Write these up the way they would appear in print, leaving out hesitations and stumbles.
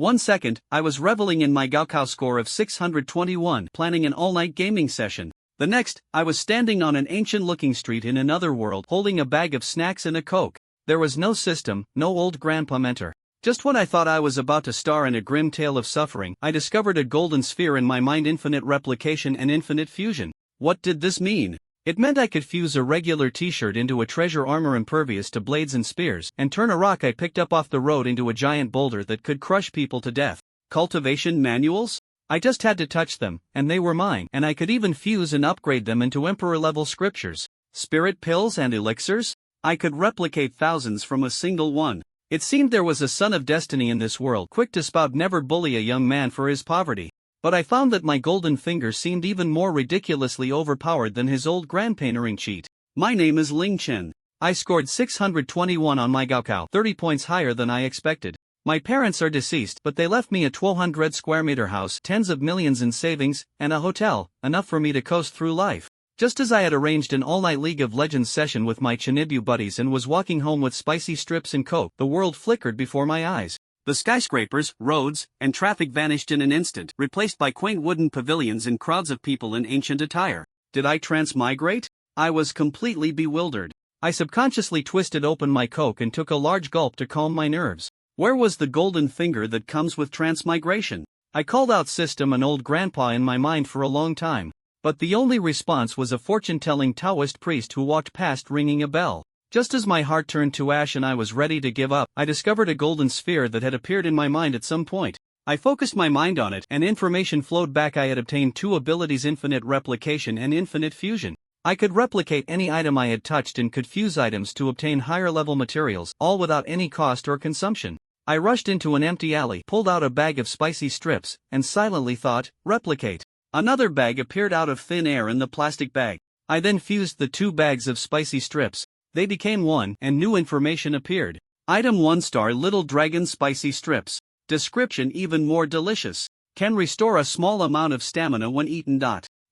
1 second, I was reveling in my Gaokao score of 621, planning an all-night gaming session. The next, I was standing on an ancient-looking street in another world holding a bag of snacks and a Coke. There was no system, no old grandpa mentor. Just when I thought I was about to star in a grim tale of suffering, I discovered a golden sphere in my mind: infinite replication and infinite fusion. What did this mean? It meant I could fuse a regular t-shirt into a treasure armor impervious to blades and spears, and turn a rock I picked up off the road into a giant boulder that could crush people to death. Cultivation manuals? I just had to touch them, and they were mine, and I could even fuse and upgrade them into emperor-level scriptures. Spirit pills and elixirs? I could replicate thousands from a single one. It seemed there was a son of destiny in this world, quick to spout never bully a young man for his poverty. But I found that my golden finger seemed even more ridiculously overpowered than his old grandpainting cheat. My name is Ling Chen. I scored 621 on my Gaokao, 30 points higher than I expected. My parents are deceased, but they left me a 1,200 square meter house, tens of millions in savings, and a hotel, enough for me to coast through life. Just as I had arranged an all-night League of Legends session with my Chinibu buddies and was walking home with spicy strips and Coke, the world flickered before my eyes. The skyscrapers, roads, and traffic vanished in an instant, replaced by quaint wooden pavilions and crowds of people in ancient attire. Did I transmigrate? I was completely bewildered. I subconsciously twisted open my Coke and took a large gulp to calm my nerves. Where was the golden finger that comes with transmigration? I called out System and old grandpa in my mind for a long time. But the only response was a fortune-telling Taoist priest who walked past ringing a bell. Just as my heart turned to ash and I was ready to give up, I discovered a golden sphere that had appeared in my mind at some point. I focused my mind on it, and information flowed back. I had obtained two abilities: infinite replication and infinite fusion. I could replicate any item I had touched and could fuse items to obtain higher-level materials, all without any cost or consumption. I rushed into an empty alley, pulled out a bag of spicy strips, and silently thought, replicate. Another bag appeared out of thin air in the plastic bag. I then fused the two bags of spicy strips. They became one, and new information appeared. Item 1 star Little Dragon Spicy Strips. Description: even more delicious. Can restore a small amount of stamina when eaten.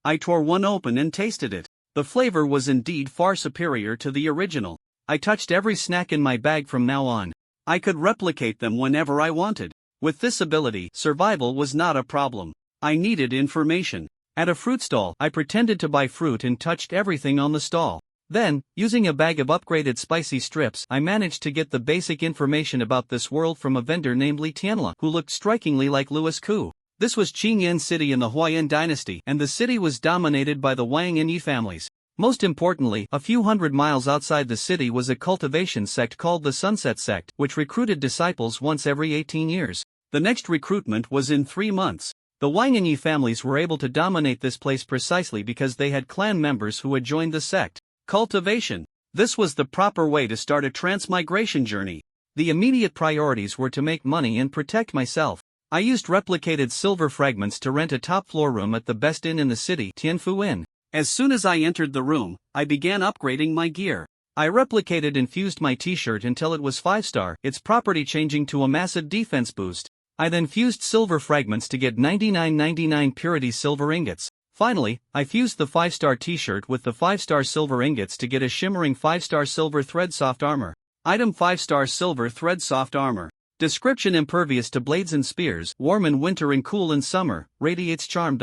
I tore one open and tasted it. The flavor was indeed far superior to the original. I touched every snack in my bag from now on. I could replicate them whenever I wanted. With this ability, survival was not a problem. I needed information. At a fruit stall, I pretended to buy fruit and touched everything on the stall. Then, using a bag of upgraded spicy strips, I managed to get the basic information about this world from a vendor named Li Tianla, who looked strikingly like Louis Koo. This was Qingyan City in the Huayan dynasty, and the city was dominated by the Wang and Yi families. Most importantly, a few hundred miles outside the city was a cultivation sect called the Sunset Sect, which recruited disciples once every 18 years. The next recruitment was in 3 months. The Wang and Yi families were able to dominate this place precisely because they had clan members who had joined the sect. Cultivation. This was the proper way to start a transmigration journey. The immediate priorities were to make money and protect myself. I used replicated silver fragments to rent a top-floor room at the best inn in the city, Tianfu Inn. As soon as I entered the room, I began upgrading my gear. I replicated and fused my t-shirt until it was 5-star, its property changing to a massive defense boost. I then fused silver fragments to get 99.99 purity silver ingots. Finally, I fused the 5-star t-shirt with the 5-star silver ingots to get a shimmering 5-star silver thread soft armor. Item 5-star silver thread soft armor. Description: impervious to blades and spears, warm in winter and cool in summer, radiates charm.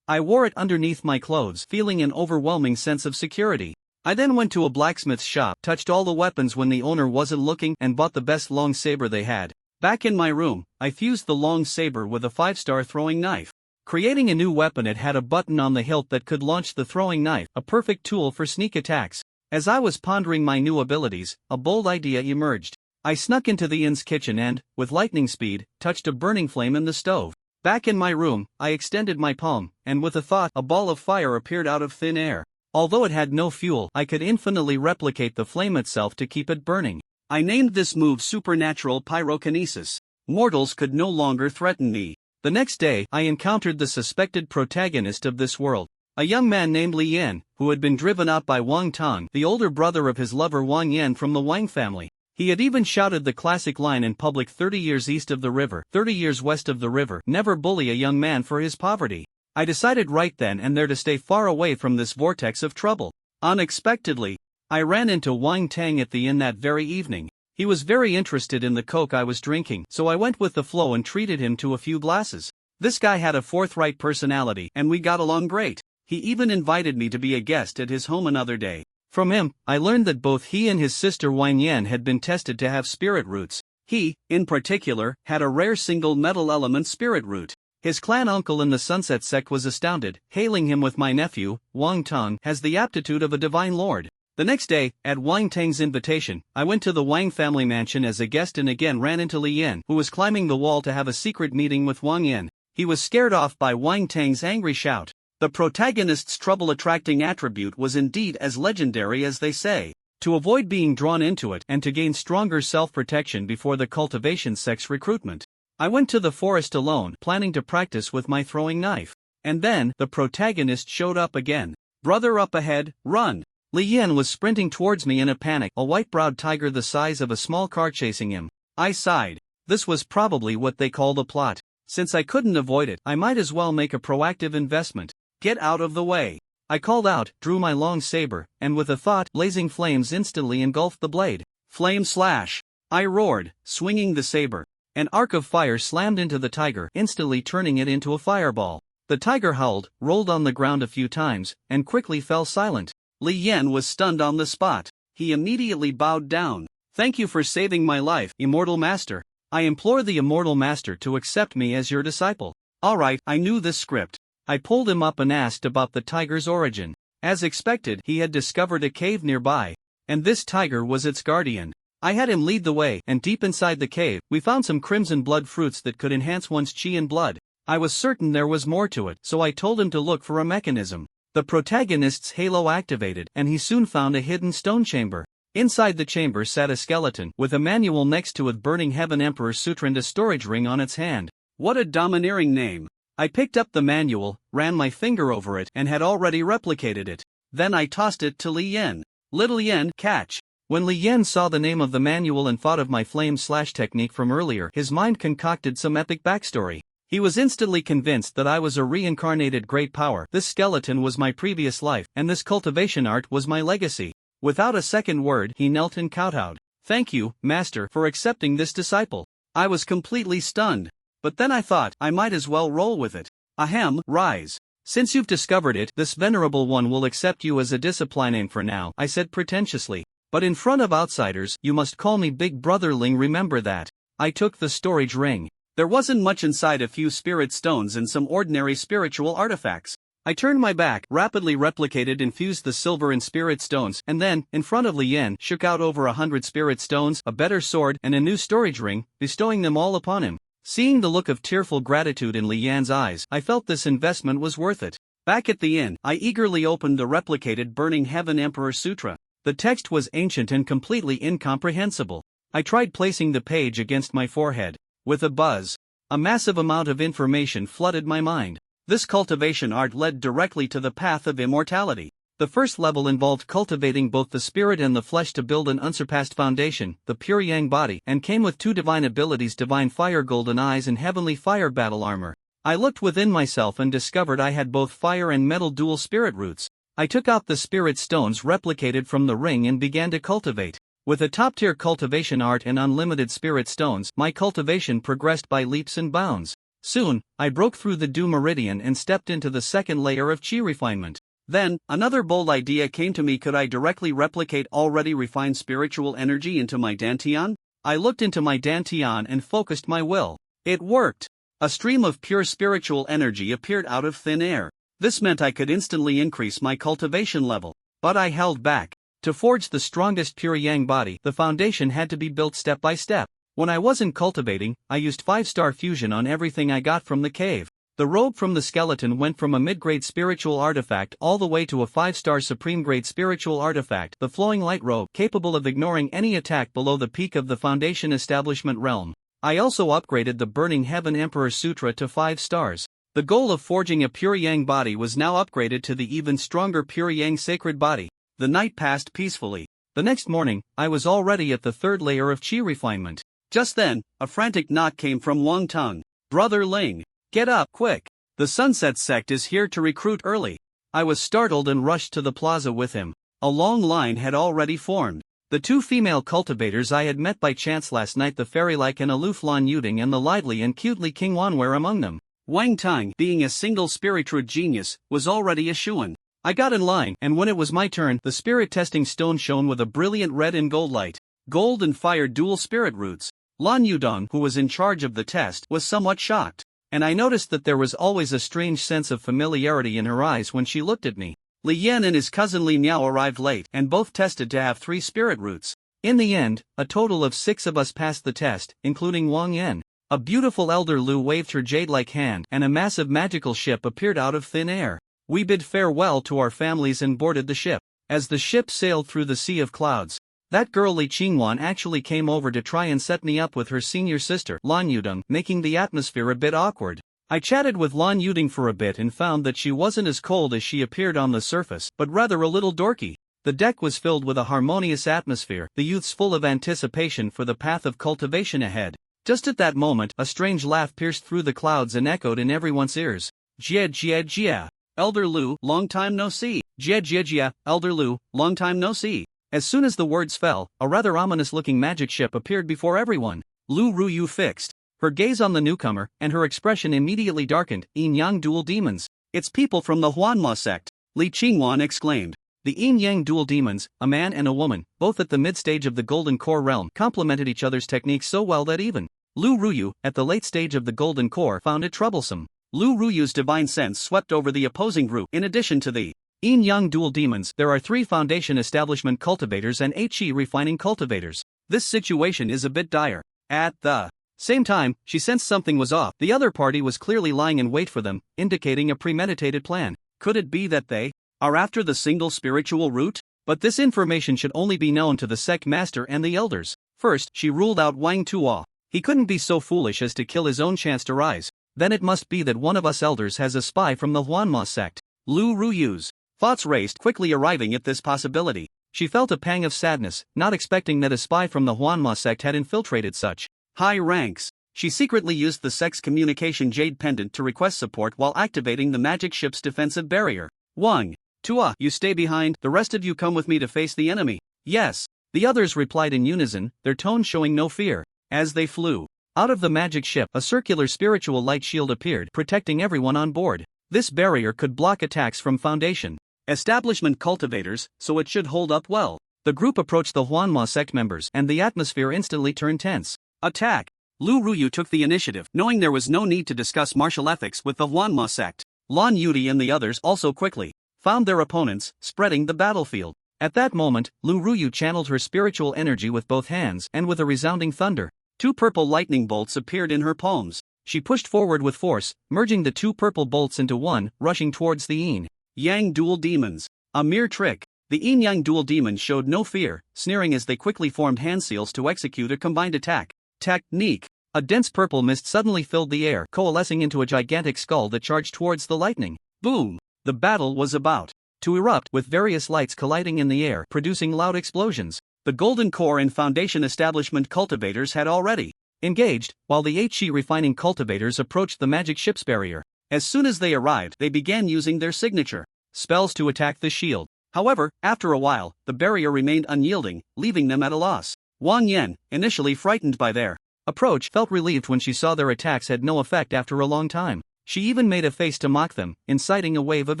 I wore it underneath my clothes, feeling an overwhelming sense of security. I then went to a blacksmith's shop, touched all the weapons when the owner wasn't looking, and bought the best long saber they had. Back in my room, I fused the long saber with a 5-star throwing knife. Creating a new weapon, it had a button on the hilt that could launch the throwing knife, a perfect tool for sneak attacks. As I was pondering my new abilities, a bold idea emerged. I snuck into the inn's kitchen and, with lightning speed, touched a burning flame in the stove. Back in my room, I extended my palm, and with a thought, a ball of fire appeared out of thin air. Although it had no fuel, I could infinitely replicate the flame itself to keep it burning. I named this move Supernatural Pyrokinesis. Mortals could no longer threaten me. The next day, I encountered the suspected protagonist of this world, a young man named Leen, who had been driven out by Wang Tong, the older brother of his lover Wang Yan from the Wang family. He had even shouted the classic line in public: 30 years east of the river, 30 years west of the river, never bully a young man for his poverty. I decided right then and there to stay far away from this vortex of trouble. Unexpectedly, I ran into Wang Tang at the inn that very evening. He was very interested in the coke I was drinking, so I went with the flow and treated him to a few glasses. This guy had a forthright personality, and we got along great. He even invited me to be a guest at his home another day. From him, I learned that both he and his sister Wang Yan had been tested to have spirit roots. He, in particular, had a rare single metal element spirit root. His clan uncle in the Sunset Sect was astounded, hailing him with "My nephew, Wang Tong, has the aptitude of a divine lord." The next day, at Wang Tang's invitation, I went to the Wang family mansion as a guest and again ran into Leen, who was climbing the wall to have a secret meeting with Wang Yan. He was scared off by Wang Tang's angry shout. The protagonist's trouble-attracting attribute was indeed as legendary as they say. To avoid being drawn into it and to gain stronger self-protection before the Cultivation Sect's recruitment, I went to the forest alone, planning to practice with my throwing knife. And then, the protagonist showed up again. "Brother, up ahead, run!" Leen was sprinting towards me in a panic, a white-browed tiger the size of a small car chasing him. I sighed. This was probably what they called a plot. Since I couldn't avoid it, I might as well make a proactive investment. "Get out of the way!" I called out, drew my long saber, and with a thought, blazing flames instantly engulfed the blade. "Flame slash!" I roared, swinging the saber. An arc of fire slammed into the tiger, instantly turning it into a fireball. The tiger howled, rolled on the ground a few times, and quickly fell silent. Leen was stunned on the spot. He immediately bowed down. "Thank you for saving my life, Immortal Master. I implore the Immortal Master to accept me as your disciple." Alright, I knew this script. I pulled him up and asked about the tiger's origin. As expected, he had discovered a cave nearby, and this tiger was its guardian. I had him lead the way, and deep inside the cave, we found some crimson blood fruits that could enhance one's chi and blood. I was certain there was more to it, so I told him to look for a mechanism. The protagonist's halo activated, and he soon found a hidden stone chamber. Inside the chamber sat a skeleton, with a manual next to it, Burning Heaven Emperor Sutra, and a storage ring on its hand. What a domineering name. I picked up the manual, ran my finger over it, and had already replicated it. Then I tossed it to Leen. "Little Yen, catch." When Leen saw the name of the manual and thought of my flame slash technique from earlier, his mind concocted some epic backstory. He was instantly convinced that I was a reincarnated great power. This skeleton was my previous life, and this cultivation art was my legacy. Without a second word, he knelt and kowtowed. "Thank you, Master, for accepting this disciple." I was completely stunned. But then I thought, I might as well roll with it. "Ahem, rise. Since you've discovered it, this venerable one will accept you as a discipline for now," I said pretentiously. "But in front of outsiders, you must call me Big Brother Ling, remember that." I took the storage ring. There wasn't much inside, a few spirit stones and some ordinary spiritual artifacts. I turned my back, rapidly replicated, infused the silver and spirit stones, and then, in front of Leen, shook out over 100 spirit stones, a better sword, and a new storage ring, bestowing them all upon him. Seeing the look of tearful gratitude in Leen's eyes, I felt this investment was worth it. Back at the inn, I eagerly opened the replicated Burning Heaven Emperor Sutra. The text was ancient and completely incomprehensible. I tried placing the page against my forehead. With a buzz, a massive amount of information flooded my mind. This cultivation art led directly to the path of immortality. The first level involved cultivating both the spirit and the flesh to build an unsurpassed foundation, the pure yang body, and came with 2 divine abilities: divine fire golden eyes and heavenly fire battle armor. I looked within myself and discovered I had both fire and metal dual spirit roots. I took out the spirit stones replicated from the ring and began to cultivate. With a top-tier cultivation art and unlimited spirit stones, my cultivation progressed by leaps and bounds. Soon, I broke through the Dew Meridian and stepped into the second layer of chi refinement. Then, another bold idea came to me: could I directly replicate already refined spiritual energy into my dantian? I looked into my dantian and focused my will. It worked! A stream of pure spiritual energy appeared out of thin air. This meant I could instantly increase my cultivation level. But I held back. To forge the strongest pure yang body, the foundation had to be built step by step. When I wasn't cultivating, I used 5-star fusion on everything I got from the cave. The robe from the skeleton went from a mid-grade spiritual artifact all the way to a 5-star supreme-grade spiritual artifact, the flowing light robe, capable of ignoring any attack below the peak of the foundation establishment realm. I also upgraded the Burning Heaven Emperor Sutra to 5 stars. The goal of forging a pure yang body was now upgraded to the even stronger pure yang sacred body. The night passed peacefully. The next morning, I was already at the 3rd layer of chi refinement. Just then, a frantic knock came from Wang Tong. "Brother Ling, get up, quick. The Sunset Sect is here to recruit early." I was startled and rushed to the plaza with him. A long line had already formed. The two female cultivators I had met by chance last night, the fairy-like and aloof Lan Yuding and the lively and cutely King Wan, were among them. Wang Tang, being a single spiritual genius, was already a shoo-in. I got in line, and when it was my turn, the spirit testing stone shone with a brilliant red and gold light. Gold and fire dual spirit roots. Lan Yudong, who was in charge of the test, was somewhat shocked, and I noticed that there was always a strange sense of familiarity in her eyes when she looked at me. Li Yan and his cousin Li Miao arrived late and both tested to have 3 spirit roots. In the end, a total of 6 of us passed the test, including Wang Yan. A beautiful elder Lu waved her jade-like hand and a massive magical ship appeared out of thin air. We bid farewell to our families and boarded the ship. As the ship sailed through the sea of clouds, that girl Li Qingwan actually came over to try and set me up with her senior sister, Lan Yudong, making the atmosphere a bit awkward. I chatted with Lan Yuding for a bit and found that she wasn't as cold as she appeared on the surface, but rather a little dorky. The deck was filled with a harmonious atmosphere, the youths full of anticipation for the path of cultivation ahead. Just at that moment, a strange laugh pierced through the clouds and echoed in everyone's ears. Jia jia jia. Elder Lu, long time no see. Jia jia jia. Elder Lu, long time no see. As soon as the words fell, a rather ominous-looking magic ship appeared before everyone. Lu Ruyu fixed her gaze on the newcomer, and her expression immediately darkened. Yin Yang dual demons. It's people from the Huanma sect, Li Qingwan exclaimed. The Yin Yang dual demons, a man and a woman, both at the mid-stage of the Golden Core realm, complemented each other's techniques so well that even Lu Ruyu, at the late stage of the Golden Core, found it troublesome. Lu Ruyu's divine sense swept over the opposing group. In addition to the Yin Yang dual demons, there are 3 foundation establishment cultivators and 8 Qi refining cultivators. This situation is a bit dire. At the same time, she sensed something was off. The other party was clearly lying in wait for them, indicating a premeditated plan. Could it be that they are after the single spiritual root? But this information should only be known to the Sect master and the elders. First, she ruled out Wang Tuo. He couldn't be so foolish as to kill his own chance to rise. Then it must be that one of us elders has a spy from the Huanma sect. Lu Ruyu's thoughts raced, quickly arriving at this possibility. She felt a pang of sadness, not expecting that a spy from the Huanma sect had infiltrated such high ranks. She secretly used the sect's communication jade pendant to request support while activating the magic ship's defensive barrier. Wang Tua, you stay behind, the rest of you come with me to face the enemy. Yes. The others replied in unison, their tone showing no fear. As they flew out of the magic ship, a circular spiritual light shield appeared, protecting everyone on board. This barrier could block attacks from Foundation establishment cultivators, so it should hold up well. The group approached the Huanma sect members, and the atmosphere instantly turned tense. Attack! Lu Ruyu took the initiative, knowing there was no need to discuss martial ethics with the Huanma sect. Lan Yudi and the others also quickly found their opponents, spreading the battlefield. At that moment, Lu Ruyu channeled her spiritual energy with both hands, and with a resounding thunder, 2 purple lightning bolts appeared in her palms. She pushed forward with force, merging the 2 purple bolts into one, rushing towards the Yin Yang dual demons. A mere trick. The Yin Yang dual demons showed no fear, sneering as they quickly formed hand seals to execute a combined attack. Technique. A dense purple mist suddenly filled the air, coalescing into a gigantic skull that charged towards the lightning. Boom! The battle was about to erupt, with various lights colliding in the air, producing loud explosions. The Golden Core and Foundation establishment cultivators had already engaged, while the HE refining cultivators approached the magic ship's barrier. As soon as they arrived, they began using their signature spells to attack the shield. However, after a while, the barrier remained unyielding, leaving them at a loss. Wang Yan, initially frightened by their approach, felt relieved when she saw their attacks had no effect after a long time. She even made a face to mock them, inciting a wave of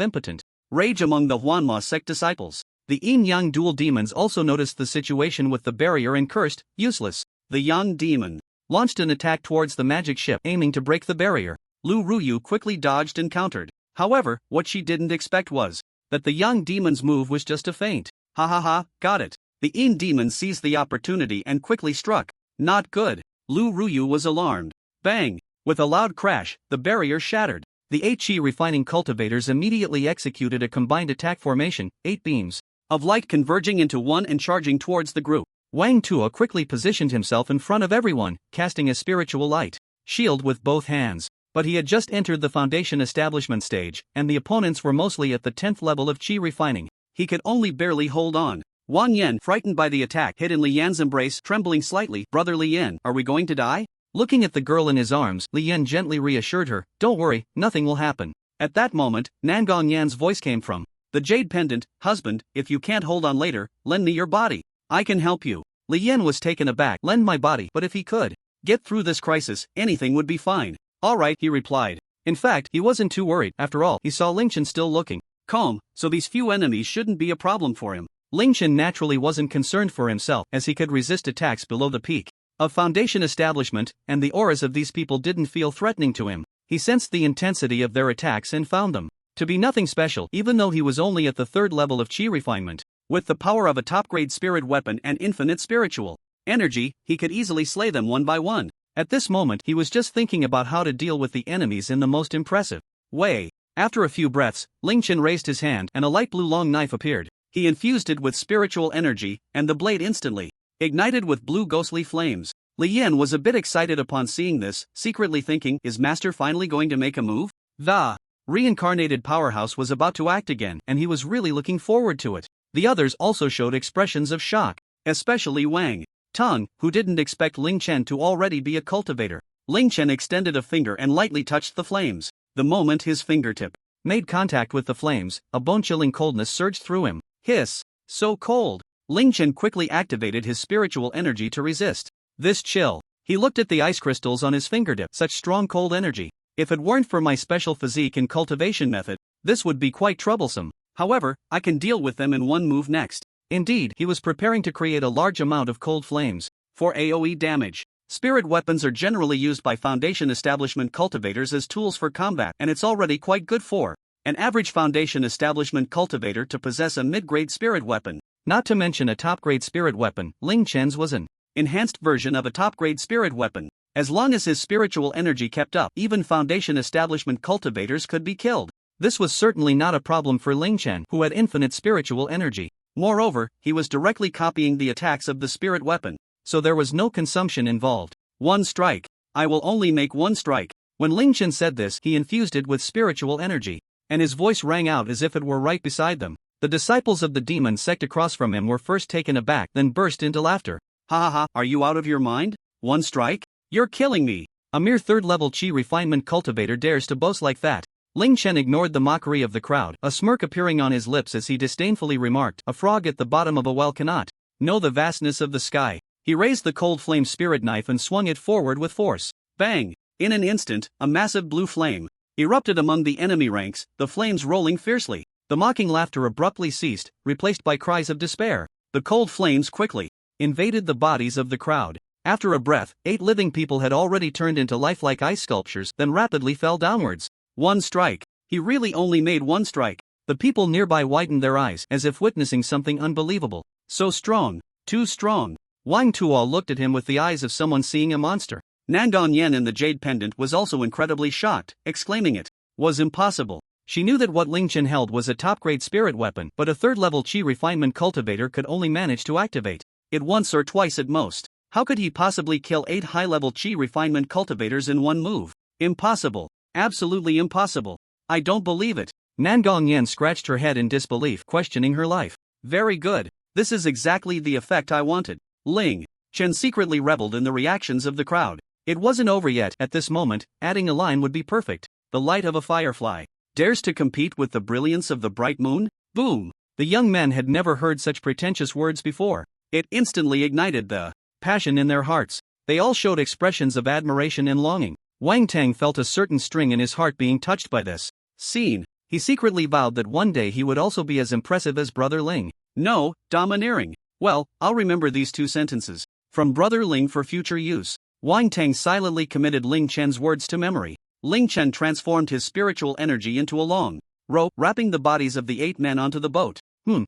impotent rage among the Huanma sect disciples. The Yin Yang dual demons also noticed the situation with the barrier and cursed, useless. The Yang demon launched an attack towards the magic ship, aiming to break the barrier. Lu Ruyu quickly dodged and countered. However, what she didn't expect was that the Yang demon's move was just a feint. Ha ha ha, got it. The Yin demon seized the opportunity and quickly struck. Not good. Lu Ruyu was alarmed. Bang! With a loud crash, the barrier shattered. The HE refining cultivators immediately executed a combined attack formation, 8 beams of light converging into one and charging towards the group. Wang Tua quickly positioned himself in front of everyone, casting a spiritual light shield with both hands. But he had just entered the Foundation establishment stage, and the opponents were mostly at the 10th level of Qi refining. He could only barely hold on. Wang Yan, frightened by the attack, hid in Li Yan's embrace, trembling slightly. Brother Li Yan, are we going to die? Looking at the girl in his arms, Li Yan gently reassured her, don't worry, nothing will happen. At that moment, Nangong Yan's voice came from the jade pendant. Husband, if you can't hold on later, lend me your body. I can help you. Leen was taken aback. Lend my body, but if he could get through this crisis, anything would be fine. Alright, he replied. In fact, he wasn't too worried. After all, he saw Ling Chen still looking calm, so these few enemies shouldn't be a problem for him. Ling Chen naturally wasn't concerned for himself, as he could resist attacks below the peak of Foundation establishment, and the auras of these people didn't feel threatening to him. He sensed the intensity of their attacks and found them to be nothing special, even though he was only at the 3rd level of chi refinement. With the power of a top-grade spirit weapon and infinite spiritual energy, he could easily slay them one by one. At this moment, he was just thinking about how to deal with the enemies in the most impressive way. After a few breaths, Ling Chen raised his hand and a light blue long knife appeared. He infused it with spiritual energy, and the blade instantly ignited with blue ghostly flames. Leen was a bit excited upon seeing this, secretly thinking, is Master finally going to make a move? The reincarnated powerhouse was about to act again, and he was really looking forward to it. The others also showed expressions of shock, especially Wang Tong, who didn't expect Ling Chen to already be a cultivator. Ling Chen extended a finger and lightly touched the flames. The moment his fingertip made contact with the flames, a bone-chilling coldness surged through him. Hiss! So cold! Ling Chen quickly activated his spiritual energy to resist this chill. He looked at the ice crystals on his fingertip. Such strong cold energy. If it weren't for my special physique and cultivation method, this would be quite troublesome. However, I can deal with them in one move next. Indeed, he was preparing to create a large amount of cold flames for AoE damage. Spirit weapons are generally used by Foundation establishment cultivators as tools for combat, and it's already quite good for an average Foundation establishment cultivator to possess a mid-grade spirit weapon. Not to mention a top-grade spirit weapon. Ling Chen's was an enhanced version of a top-grade spirit weapon. As long as his spiritual energy kept up, even Foundation establishment cultivators could be killed. This was certainly not a problem for Ling Chen, who had infinite spiritual energy. Moreover, he was directly copying the attacks of the spirit weapon, so there was no consumption involved. One strike. I will only make one strike. When Ling Chen said this, he infused it with spiritual energy, and his voice rang out as if it were right beside them. The disciples of the demon sect across from him were first taken aback, then burst into laughter. Ha ha ha, are you out of your mind? One strike? You're killing me. A mere 3rd level chi refinement cultivator dares to boast like that. Ling Chen ignored the mockery of the crowd, a smirk appearing on his lips as he disdainfully remarked, a frog at the bottom of a well cannot know the vastness of the sky. He raised the cold flame spirit knife and swung it forward with force. Bang! In an instant, a massive blue flame erupted among the enemy ranks, the flames rolling fiercely. The mocking laughter abruptly ceased, replaced by cries of despair. The cold flames quickly invaded the bodies of the crowd. After a breath, 8 living people had already turned into lifelike ice sculptures, then rapidly fell downwards. One strike. He really only made one strike. The people nearby widened their eyes, as if witnessing something unbelievable. So strong. Too strong. Wang Tuo looked at him with the eyes of someone seeing a monster. Nangong Yen in the jade pendant was also incredibly shocked, exclaiming it was impossible. She knew that what Ling Chen held was a top-grade spirit weapon, but a 3rd level chi refinement cultivator could only manage to activate it once or twice at most. How could he possibly kill 8 high-level chi refinement cultivators in one move? Impossible. Absolutely impossible. I don't believe it. Nangong Yen scratched her head in disbelief, questioning her life. Very good. This is exactly the effect I wanted. Ling Chen secretly reveled in the reactions of the crowd. It wasn't over yet. At this moment, adding a line would be perfect. The light of a firefly dares to compete with the brilliance of the bright moon? Boom! The young men had never heard such pretentious words before. It instantly ignited the passion in their hearts. They all showed expressions of admiration and longing. Wang Tang felt a certain sting in his heart being touched by this scene. He secretly vowed that one day he would also be as impressive as Brother Ling. No, domineering. Well, I'll remember these 2 sentences from Brother Ling for future use. Wang Tang silently committed Ling Chen's words to memory. Ling Chen transformed his spiritual energy into a long rope, wrapping the bodies of the 8 men onto the boat.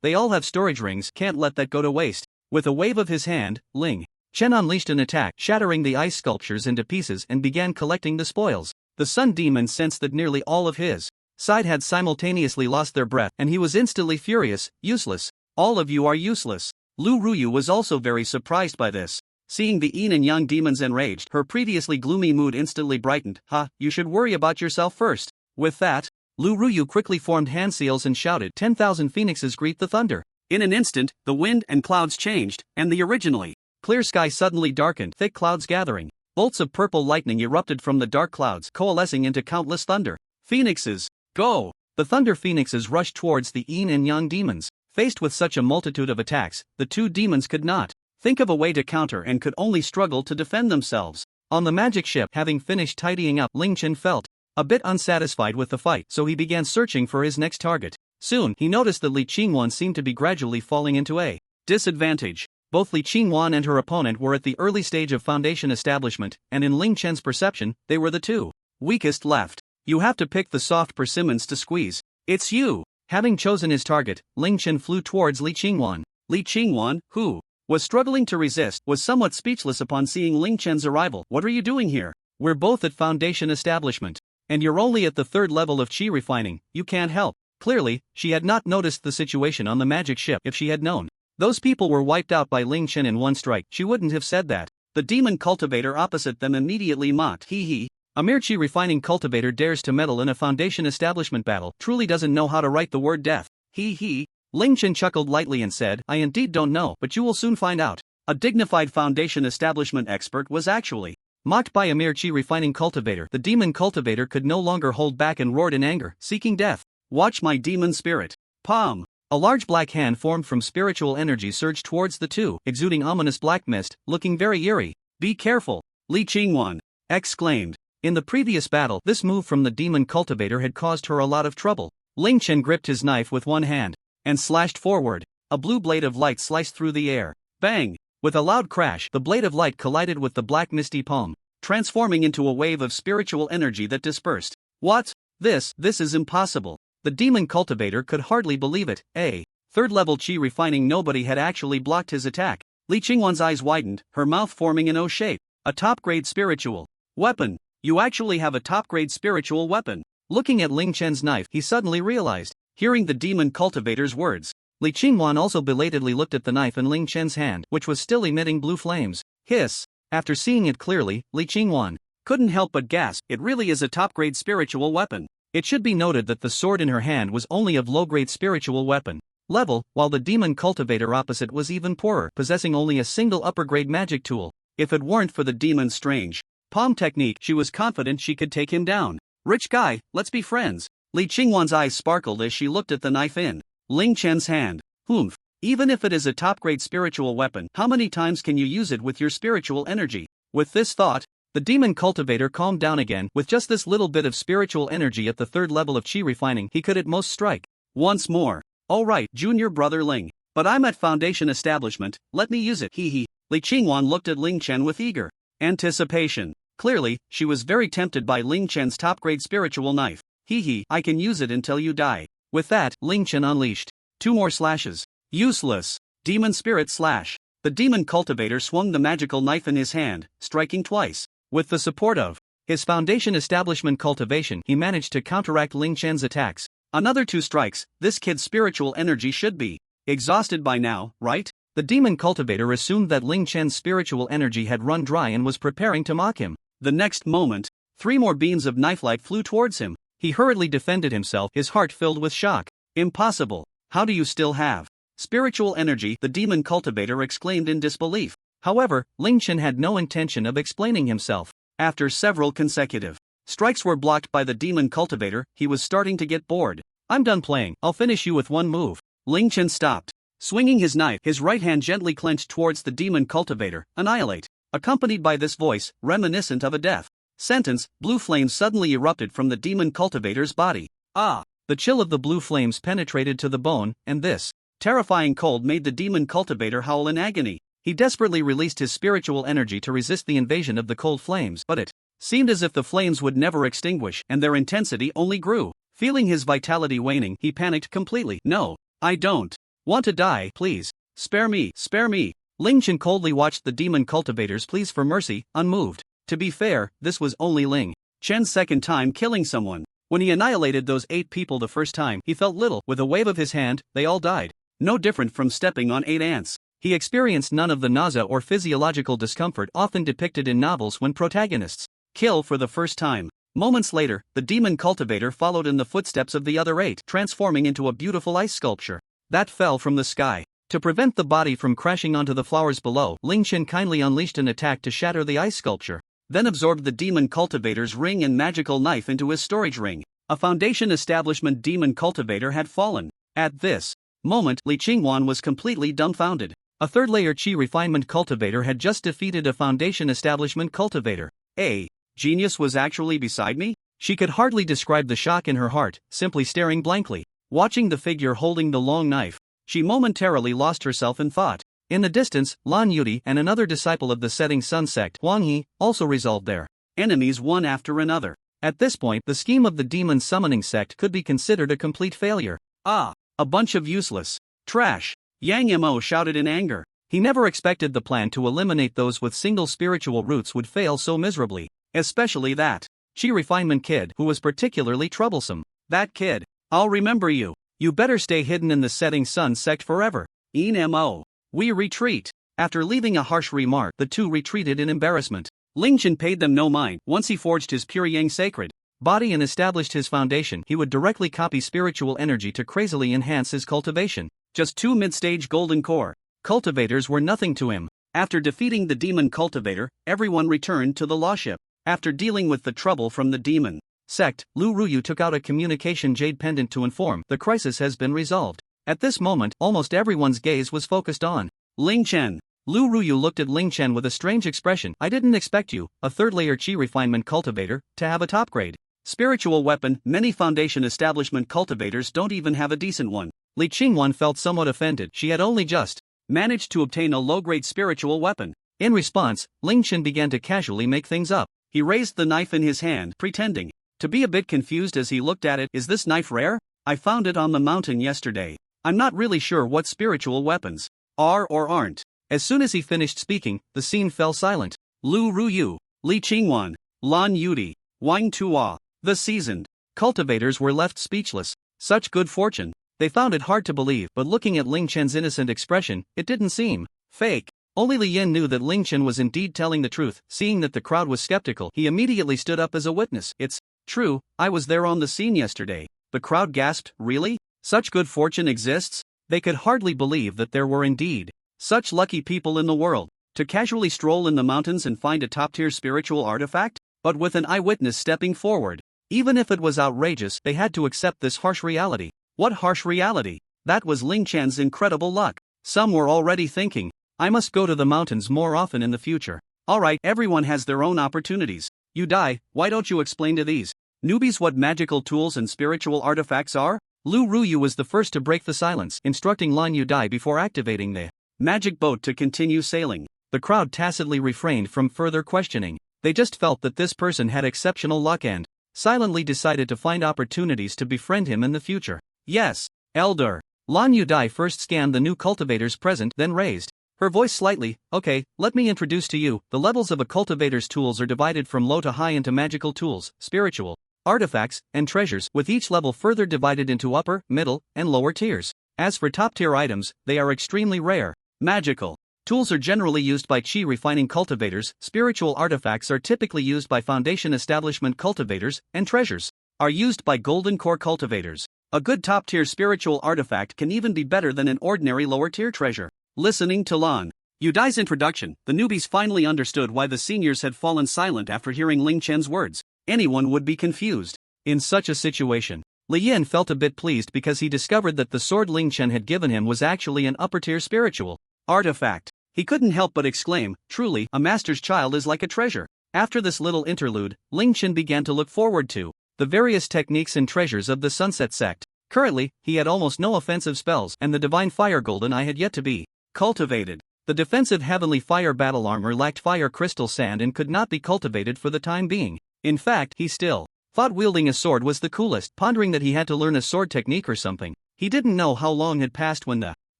They all have storage rings, can't let that go to waste. With a wave of his hand, Ling Chen unleashed an attack, shattering the ice sculptures into pieces and began collecting the spoils. The sun demon sensed that nearly all of his side had simultaneously lost their breath, and he was instantly furious. Useless. All of you are useless. Lu Ruyu was also very surprised by this. Seeing the yin and yang demons enraged, her previously gloomy mood instantly brightened. You should worry about yourself first. With that, Lu Ruyu quickly formed hand seals and shouted, 10,000 phoenixes greet the thunder. In an instant, the wind and clouds changed, and the originally clear sky suddenly darkened, thick clouds gathering. Bolts of purple lightning erupted from the dark clouds, coalescing into countless thunder. Phoenixes, go! The thunder phoenixes rushed towards the yin and yang demons. Faced with such a multitude of attacks, the two demons could not think of a way to counter and could only struggle to defend themselves. On the magic ship, having finished tidying up, Ling Chen felt a bit unsatisfied with the fight, so he began searching for his next target. Soon, he noticed that Li Qingwan seemed to be gradually falling into a disadvantage. Both Li Qingwan and her opponent were at the early stage of foundation establishment, and in Ling Chen's perception, they were the two weakest left. You have to pick the soft persimmons to squeeze. It's you. Having chosen his target, Ling Chen flew towards Li Qingwan. Li Qingwan, who was struggling to resist, was somewhat speechless upon seeing Ling Chen's arrival. What are you doing here? We're both at foundation establishment. And you're only at the 3rd level of chi refining, you can't help. Clearly, she had not noticed the situation on the magic ship. If she had known those people were wiped out by Ling Chen in one strike, she wouldn't have said that. The demon cultivator opposite them immediately mocked. Hee. A mere chi refining cultivator dares to meddle in a foundation establishment battle, truly doesn't know how to write the word death. Hee. Ling Chen chuckled lightly and said, I indeed don't know, but you will soon find out. A dignified foundation establishment expert was actually mocked by a mere chi refining cultivator. The demon cultivator could no longer hold back and roared in anger, seeking death. Watch my demon spirit. Palm. A large black hand formed from spiritual energy surged towards the two, exuding ominous black mist, looking very eerie. Be careful, Li Qingwan exclaimed. In the previous battle, this move from the demon cultivator had caused her a lot of trouble. Ling Chen gripped his knife with one hand and slashed forward. A blue blade of light sliced through the air. Bang! With a loud crash, the blade of light collided with the black misty palm, transforming into a wave of spiritual energy that dispersed. What? This is impossible. The demon cultivator could hardly believe it. A 3rd level chi refining nobody had actually blocked his attack. Li Qingwan's eyes widened, her mouth forming an O shape. A top-grade spiritual weapon. You actually have a top-grade spiritual weapon. Looking at Ling Chen's knife, he suddenly realized. Hearing the demon cultivator's words, Li Qingwan also belatedly looked at the knife in Ling Chen's hand, which was still emitting blue flames. Hiss. After seeing it clearly, Li Qingwan couldn't help but gasp. It really is a top-grade spiritual weapon. It should be noted that the sword in her hand was only of low-grade spiritual weapon level, while the demon cultivator opposite was even poorer, possessing only a single upper-grade magic tool. If it weren't for the demon's strange palm technique, she was confident she could take him down. Rich guy, let's be friends. Li Qingwan's eyes sparkled as she looked at the knife in Ling Chen's hand. Humph. Even if it is a top-grade spiritual weapon, how many times can you use it with your spiritual energy? With this thought, the demon cultivator calmed down again. With just this little bit of spiritual energy at the 3rd level of chi refining, he could at most strike once more. Alright, junior brother Ling. But I'm at foundation establishment, let me use it. Hee. Li Qingwan looked at Ling Chen with eager anticipation. Clearly, she was very tempted by Ling Chen's top-grade spiritual knife. Hee, I can use it until you die. With that, Ling Chen unleashed 2 more slashes. Useless. Demon spirit slash. The demon cultivator swung the magical knife in his hand, striking twice. With the support of his foundation establishment cultivation, he managed to counteract Ling Chen's attacks. Another 2 strikes, this kid's spiritual energy should be exhausted by now, right? The demon cultivator assumed that Ling Chen's spiritual energy had run dry and was preparing to mock him. The next moment, 3 more beams of knife light flew towards him. He hurriedly defended himself, his heart filled with shock. Impossible. How do you still have spiritual energy? The demon cultivator exclaimed in disbelief. However, Ling Chen had no intention of explaining himself. After several consecutive strikes were blocked by the demon cultivator, he was starting to get bored. I'm done playing, I'll finish you with one move. Ling Chen stopped. Swinging his knife, his right hand gently clenched towards the demon cultivator. Annihilate. Accompanied by this voice, reminiscent of a death sentence, blue flames suddenly erupted from the demon cultivator's body. Ah! The chill of the blue flames penetrated to the bone, and this terrifying cold made the demon cultivator howl in agony. He desperately released his spiritual energy to resist the invasion of the cold flames, but it seemed as if the flames would never extinguish, and their intensity only grew. Feeling his vitality waning, he panicked completely. No, I don't want to die, please. Spare me, spare me. Ling Chen coldly watched the demon cultivator's pleas for mercy, unmoved. To be fair, this was only Ling Chen's 2nd time killing someone. When he annihilated those 8 people the first time, he felt little. With a wave of his hand, they all died. No different from stepping on 8 ants. He experienced none of the nausea or physiological discomfort often depicted in novels when protagonists kill for the first time. Moments later, the demon cultivator followed in the footsteps of the other 8, transforming into a beautiful ice sculpture that fell from the sky. To prevent the body from crashing onto the flowers below, Ling Chen kindly unleashed an attack to shatter the ice sculpture, then absorbed the demon cultivator's ring and magical knife into his storage ring. A foundation establishment demon cultivator had fallen. At this, moment, Li Qingwan was completely dumbfounded. A third-layer Qi refinement cultivator had just defeated a foundation establishment cultivator. A genius was actually beside me? She could hardly describe the shock in her heart, simply staring blankly. Watching the figure holding the long knife, she momentarily lost herself in thought. In the distance, Lan Yudi and another disciple of the setting sun sect, Wang He, also resolved their enemies one after another. At this point, the scheme of the demon summoning sect could be considered a complete failure. Ah, a bunch of useless trash, Yang Mo shouted in anger. He never expected the plan to eliminate those with single spiritual roots would fail so miserably, especially that Qi refinement kid who was particularly troublesome. That kid, I'll remember you. You better stay hidden in the setting sun sect forever. Mo. We retreat. After leaving a harsh remark, the two retreated in embarrassment. Ling Chen paid them no mind. Once he forged his pure yang sacred body and established his foundation, he would directly copy spiritual energy to crazily enhance his cultivation. Just 2 mid-stage golden core cultivators were nothing to him. After defeating the demon cultivator, everyone returned to the lawship. After dealing with the trouble from the demon sect, Lu Ruyu took out a communication jade pendant to inform the crisis has been resolved. At this moment, almost everyone's gaze was focused on Ling Chen. Lu Ruyu looked at Ling Chen with a strange expression. I didn't expect you, a third-layer Qi refinement cultivator, to have a top-grade spiritual weapon. Many foundation establishment cultivators don't even have a decent one. Li Qingwan felt somewhat offended. She had only just managed to obtain a low-grade spiritual weapon. In response, Ling Chen began to casually make things up. He raised the knife in his hand, pretending to be a bit confused as he looked at it. Is this knife rare? I found it on the mountain yesterday. I'm not really sure what spiritual weapons are or aren't. As soon as he finished speaking, the scene fell silent. Lu Ruyu, Li Qingwan, Lan Yudi, Wang Tua, the seasoned cultivators were left speechless. Such good fortune. They found it hard to believe, but looking at Ling Chen's innocent expression, it didn't seem fake. Only Li Yin knew that Ling Chen was indeed telling the truth. Seeing that the crowd was skeptical, he immediately stood up as a witness. It's true, I was there on the scene yesterday. The crowd gasped, really? Such good fortune exists? They could hardly believe that there were indeed such lucky people in the world. To casually stroll in the mountains and find a top-tier spiritual artifact? But with an eyewitness stepping forward. Even if it was outrageous, they had to accept this harsh reality. What harsh reality? That was Ling Chen's incredible luck. Some were already thinking, I must go to the mountains more often in the future. Alright, everyone has their own opportunities. You die, why don't you explain to these newbies what magical tools and spiritual artifacts are? Lu Ruyu was the first to break the silence, instructing Lan Yu Dai before activating the magic boat to continue sailing. The crowd tacitly refrained from further questioning. They just felt that this person had exceptional luck and silently decided to find opportunities to befriend him in the future. Yes, Elder. Lan Yu Dai first scanned the new cultivators present, then raised her voice slightly. Okay, let me introduce to you. The levels of a cultivator's tools are divided from low to high into magical tools, spiritual artifacts, and treasures, with each level further divided into upper, middle, and lower tiers. As for top-tier items, they are extremely rare. Magical tools are generally used by Qi refining cultivators, spiritual artifacts are typically used by foundation establishment cultivators, and treasures are used by golden core cultivators. A good top-tier spiritual artifact can even be better than an ordinary lower-tier treasure. Listening to Lan Yu Dai's introduction, the newbies finally understood why the seniors had fallen silent after hearing Ling Chen's words. Anyone would be confused. In such a situation, Li Yin felt a bit pleased because he discovered that the sword Ling Chen had given him was actually an upper-tier spiritual artifact. He couldn't help but exclaim, truly, a master's child is like a treasure. After this little interlude, Ling Chen began to look forward to the various techniques and treasures of the Sunset Sect. Currently, he had almost no offensive spells, and the divine fire golden eye had yet to be cultivated. The defensive heavenly fire battle armor lacked fire crystal sand and could not be cultivated for the time being. In fact, he still thought wielding a sword was the coolest, pondering that he had to learn a sword technique or something. He didn't know how long had passed when the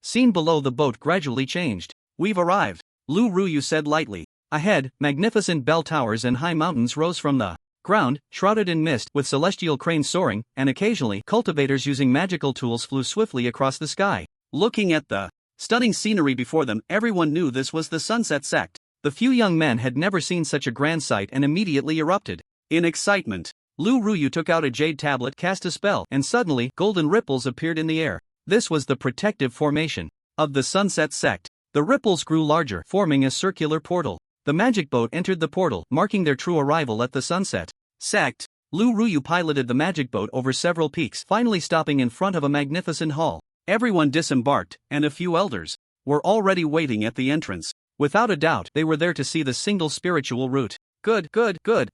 scene below the boat gradually changed. We've arrived, Lu Ruyu said lightly. Ahead, magnificent bell towers and high mountains rose from the ground, shrouded in mist, with celestial cranes soaring, and occasionally, cultivators using magical tools flew swiftly across the sky. Looking at the stunning scenery before them, everyone knew this was the Sunset Sect. The few young men had never seen such a grand sight and immediately erupted in excitement. Lu Ruyu took out a jade tablet, cast a spell, and suddenly, golden ripples appeared in the air. This was the protective formation of the Sunset Sect. The ripples grew larger, forming a circular portal. The magic boat entered the portal, marking their true arrival at the Sunset Sect. Lu Ruyu piloted the magic boat over several peaks, finally stopping in front of a magnificent hall. Everyone disembarked, and a few elders were already waiting at the entrance. Without a doubt, they were there to see the single spiritual root. Good,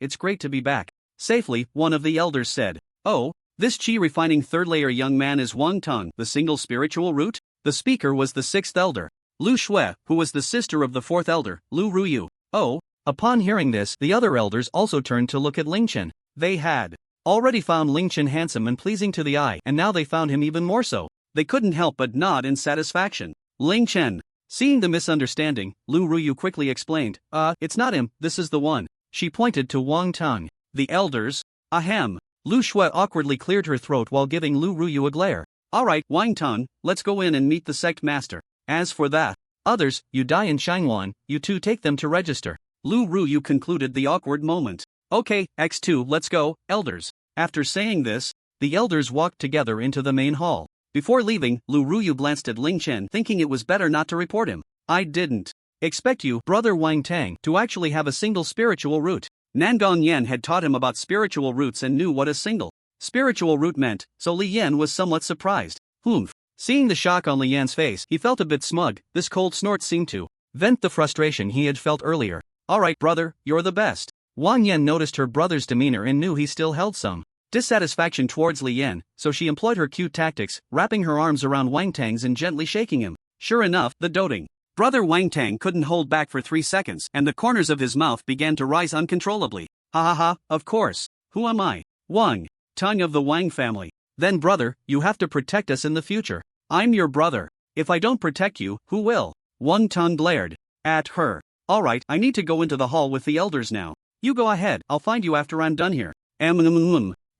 it's great to be back. Safely, one of the elders said. Oh, this chi-refining third-layer young man is Wang Tong, the single spiritual root? The speaker was the sixth elder, Lu Shui, who was the sister of the fourth elder, Lu Ruyu. Oh. Upon hearing this, the other elders also turned to look at Ling Chen. They had already found Ling Chen handsome and pleasing to the eye, and now they found him even more so. They couldn't help but nod in satisfaction. Ling Chen. Seeing the misunderstanding, Lu Ruyu quickly explained, it's not him, this is the one. She pointed to Wang Tong. The elders? Ahem. Lu Shui awkwardly cleared her throat while giving Lu Ruyu a glare. Alright, Wang Tong, let's go in and meet the sect master. As for that, others, you Dai and Shangwan, you two take them to register. Lu Ruyu concluded the awkward moment. Okay, X2, let's go, elders. After saying this, the elders walked together into the main hall. Before leaving, Lu Ruyu glanced at Ling Chen, thinking it was better not to report him. I didn't expect you, brother Wang Tang, to actually have a single spiritual root. Nangong Yan had taught him about spiritual roots and knew what a single spiritual root meant, so Li Yan was somewhat surprised. Humph. Seeing the shock on Li Yan's face, he felt a bit smug. This cold snort seemed to vent the frustration he had felt earlier. Alright, brother, you're the best. Wang Yan noticed her brother's demeanor and knew he still held some dissatisfaction towards Li Yan, so she employed her cute tactics, wrapping her arms around Wang Tang's and gently shaking him. Sure enough, the doting brother Wang Tang couldn't hold back for 3 seconds, and the corners of his mouth began to rise uncontrollably. Ha ha ha, of course. Who am I? Wang Tang of the Wang family. Then brother, you have to protect us in the future. I'm your brother. If I don't protect you, who will? Wang Tang glared at her. Alright, I need to go into the hall with the elders now. You go ahead, I'll find you after I'm done here.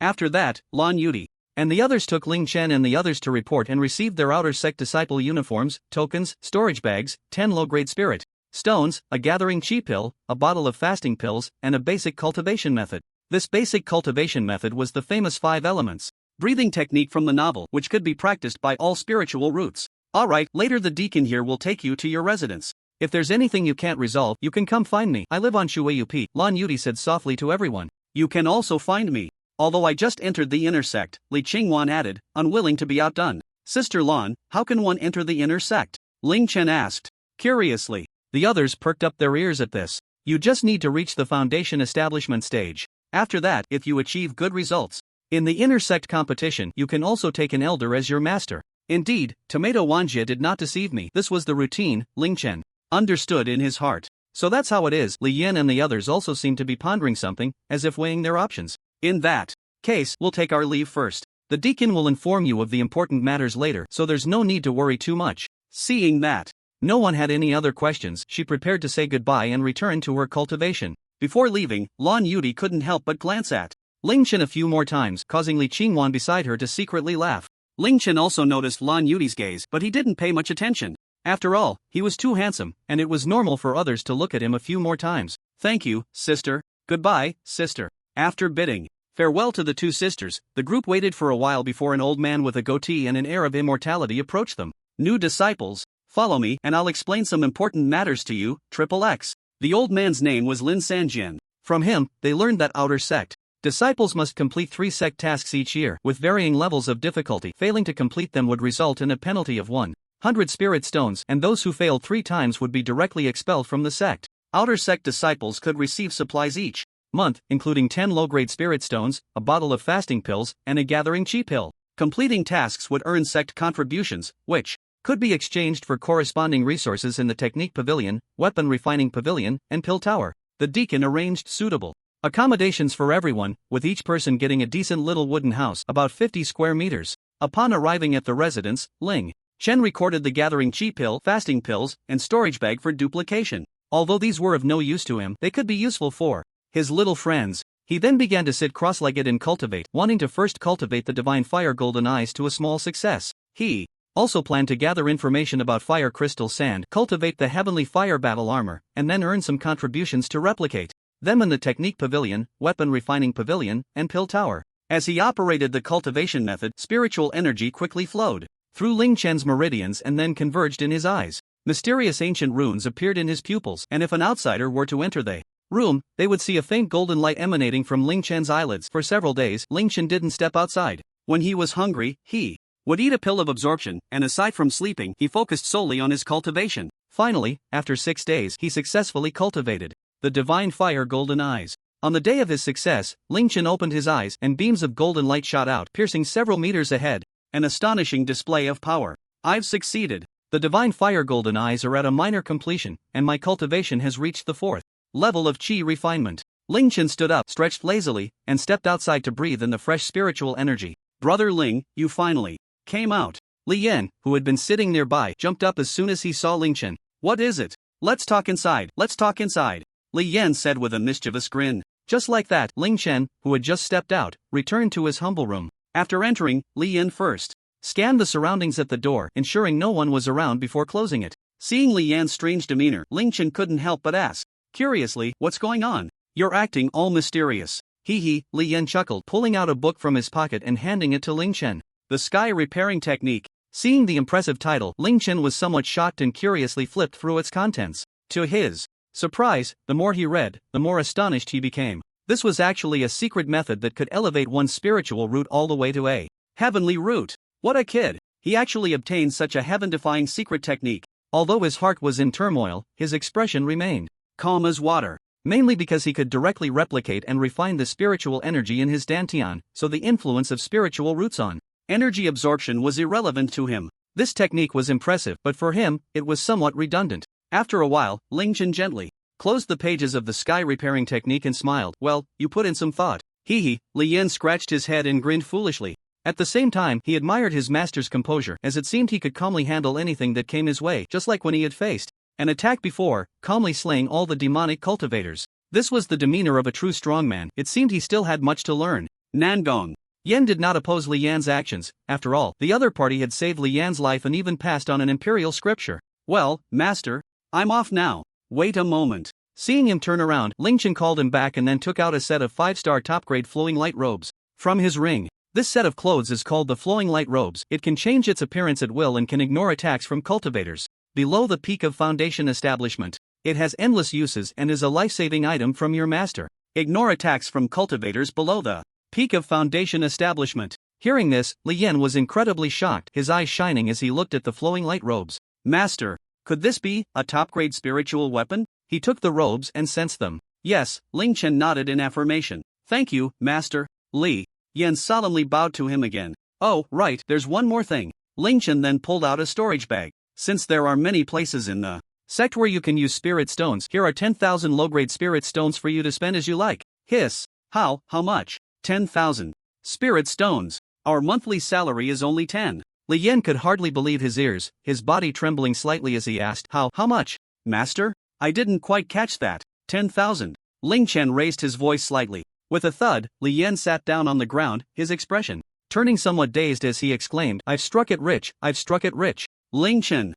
After that, Lan Yudi and the others took Ling Chen and the others to report and received their outer sect disciple uniforms, tokens, storage bags, 10 low-grade spirit stones, a gathering chi pill, a bottle of fasting pills, and a basic cultivation method. This basic cultivation method was the famous 5 elements breathing technique from the novel, which could be practiced by all spiritual roots. Alright, later the deacon here will take you to your residence. If there's anything you can't resolve, you can come find me. I live on Shueyu Pi, Lan Yudi said softly to everyone. You can also find me. Although I just entered the inner sect, Li Qingwan added, unwilling to be outdone. Sister Lan, how can one enter the inner sect? Ling Chen asked, curiously. The others perked up their ears at this. You just need to reach the foundation establishment stage. After that, if you achieve good results in the inner sect competition, you can also take an elder as your master. Indeed, Tomato Wanjie did not deceive me. This was the routine, Ling Chen understood in his heart. So that's how it is. Li Yan and the others also seemed to be pondering something, as if weighing their options. In that case, we'll take our leave first. The deacon will inform you of the important matters later, so there's no need to worry too much. Seeing that no one had any other questions, she prepared to say goodbye and return to her cultivation. Before leaving, Lan Yudi couldn't help but glance at Ling Chen a few more times, causing Li Qingwan beside her to secretly laugh. Ling Chen also noticed Lan Yudi's gaze, but he didn't pay much attention. After all, he was too handsome, and it was normal for others to look at him a few more times. Thank you, sister. Goodbye, sister. After bidding farewell to the two sisters, the group waited for a while before an old man with a goatee and an air of immortality approached them. New disciples, follow me and I'll explain some important matters to you, XXX. The old man's name was Lin Sanjian. From him, they learned that outer sect disciples must complete 3 sect tasks each year, with varying levels of difficulty. Failing to complete them would result in a penalty of 100 spirit stones, and those who failed 3 times would be directly expelled from the sect. Outer sect disciples could receive supplies each month, including 10 low-grade spirit stones, a bottle of fasting pills, and a gathering chi pill. Completing tasks would earn sect contributions, which could be exchanged for corresponding resources in the Technique Pavilion, Weapon Refining Pavilion, and Pill Tower. The deacon arranged suitable accommodations for everyone, with each person getting a decent little wooden house about 50 square meters. Upon arriving at the residence, Ling Chen recorded the gathering chi pill, fasting pills, and storage bag for duplication. Although these were of no use to him, they could be useful for his little friends. He then began to sit cross-legged and cultivate, wanting to first cultivate the divine fire golden eyes to a small success. He also planned to gather information about fire crystal sand, cultivate the heavenly fire battle armor, and then earn some contributions to replicate them in the Technique Pavilion, Weapon Refining Pavilion, and Pill Tower. As he operated the cultivation method, spiritual energy quickly flowed through Ling Chen's meridians and then converged in his eyes. Mysterious ancient runes appeared in his pupils, and if an outsider were to enter the room, they would see a faint golden light emanating from Ling Chen's eyelids. For several days, Ling Chen didn't step outside. When he was hungry, he would eat a pill of absorption, and aside from sleeping, he focused solely on his cultivation. Finally, after 6 days, he successfully cultivated the divine fire golden eyes. On the day of his success, Ling Chen opened his eyes and beams of golden light shot out, piercing several meters ahead. An astonishing display of power. I've succeeded. The divine fire golden eyes are at a minor completion, and my cultivation has reached the 4th level of chi refinement. Ling Chen stood up, stretched lazily, and stepped outside to breathe in the fresh spiritual energy. Brother Ling, you finally came out. Leen, who had been sitting nearby, jumped up as soon as he saw Ling Chen. What is it? Let's talk inside. Let's talk inside. Leen said with a mischievous grin. Just like that, Ling Chen, who had just stepped out, returned to his humble room. After entering, Leen first scanned the surroundings at the door, ensuring no one was around before closing it. Seeing Lian's strange demeanor, Ling Chen couldn't help but ask curiously, what's going on? You're acting all mysterious. Hee, Leen chuckled, pulling out a book from his pocket and handing it to Ling Chen. The Sky Repairing Technique. Seeing the impressive title, Ling Chen was somewhat shocked and curiously flipped through its contents. To his surprise, the more he read, the more astonished he became. This was actually a secret method that could elevate one's spiritual root all the way to a heavenly root. What a kid! He actually obtained such a heaven-defying secret technique. Although his heart was in turmoil, his expression remained calm as water. Mainly because he could directly replicate and refine the spiritual energy in his dantian, so the influence of spiritual roots on energy absorption was irrelevant to him. This technique was impressive, but for him, it was somewhat redundant. After a while, Ling Chen gently closed the pages of the Sky Repairing Technique and smiled. Well, you put in some thought. Hee, Leen scratched his head and grinned foolishly. At the same time, he admired his master's composure, as it seemed he could calmly handle anything that came his way, just like when he had faced an attack before, calmly slaying all the demonic cultivators. This was the demeanor of a true strongman. It seemed he still had much to learn. Nangong Yen did not oppose Li Yan's actions. After all, the other party had saved Li Yan's life and even passed on an imperial scripture. Well, master, I'm off now. Wait a moment. Seeing him turn around, Ling Chen called him back and then took out a set of 5-star top-grade flowing light robes from his ring. This set of clothes is called the Flowing Light Robes. It can change its appearance at will and can ignore attacks from cultivators. Below the peak of Foundation Establishment. It has endless uses and is a life-saving item from your master. Ignore attacks from cultivators below the peak of Foundation Establishment. Hearing this, Lien was incredibly shocked, his eyes shining as he looked at the flowing light robes. Master, could this be a top-grade spiritual weapon? He took the robes and sensed them. Yes, Ling Chen nodded in affirmation. Thank you, Master. Li Yan solemnly bowed to him again. Oh, right, there's one more thing. Ling Chen then pulled out a storage bag. Since there are many places in the Sect where you can use spirit stones, here are 10,000 low-grade spirit stones for you to spend as you like. Hiss. How much? 10,000. Spirit stones. Our monthly salary is only 10. Li Yan could hardly believe his ears, his body trembling slightly as he asked, How much? Master? I didn't quite catch that. 10,000. Ling Chen raised his voice slightly. With a thud, Li Yan sat down on the ground, his expression turning somewhat dazed as he exclaimed, I've struck it rich, I've struck it rich. Ling Chen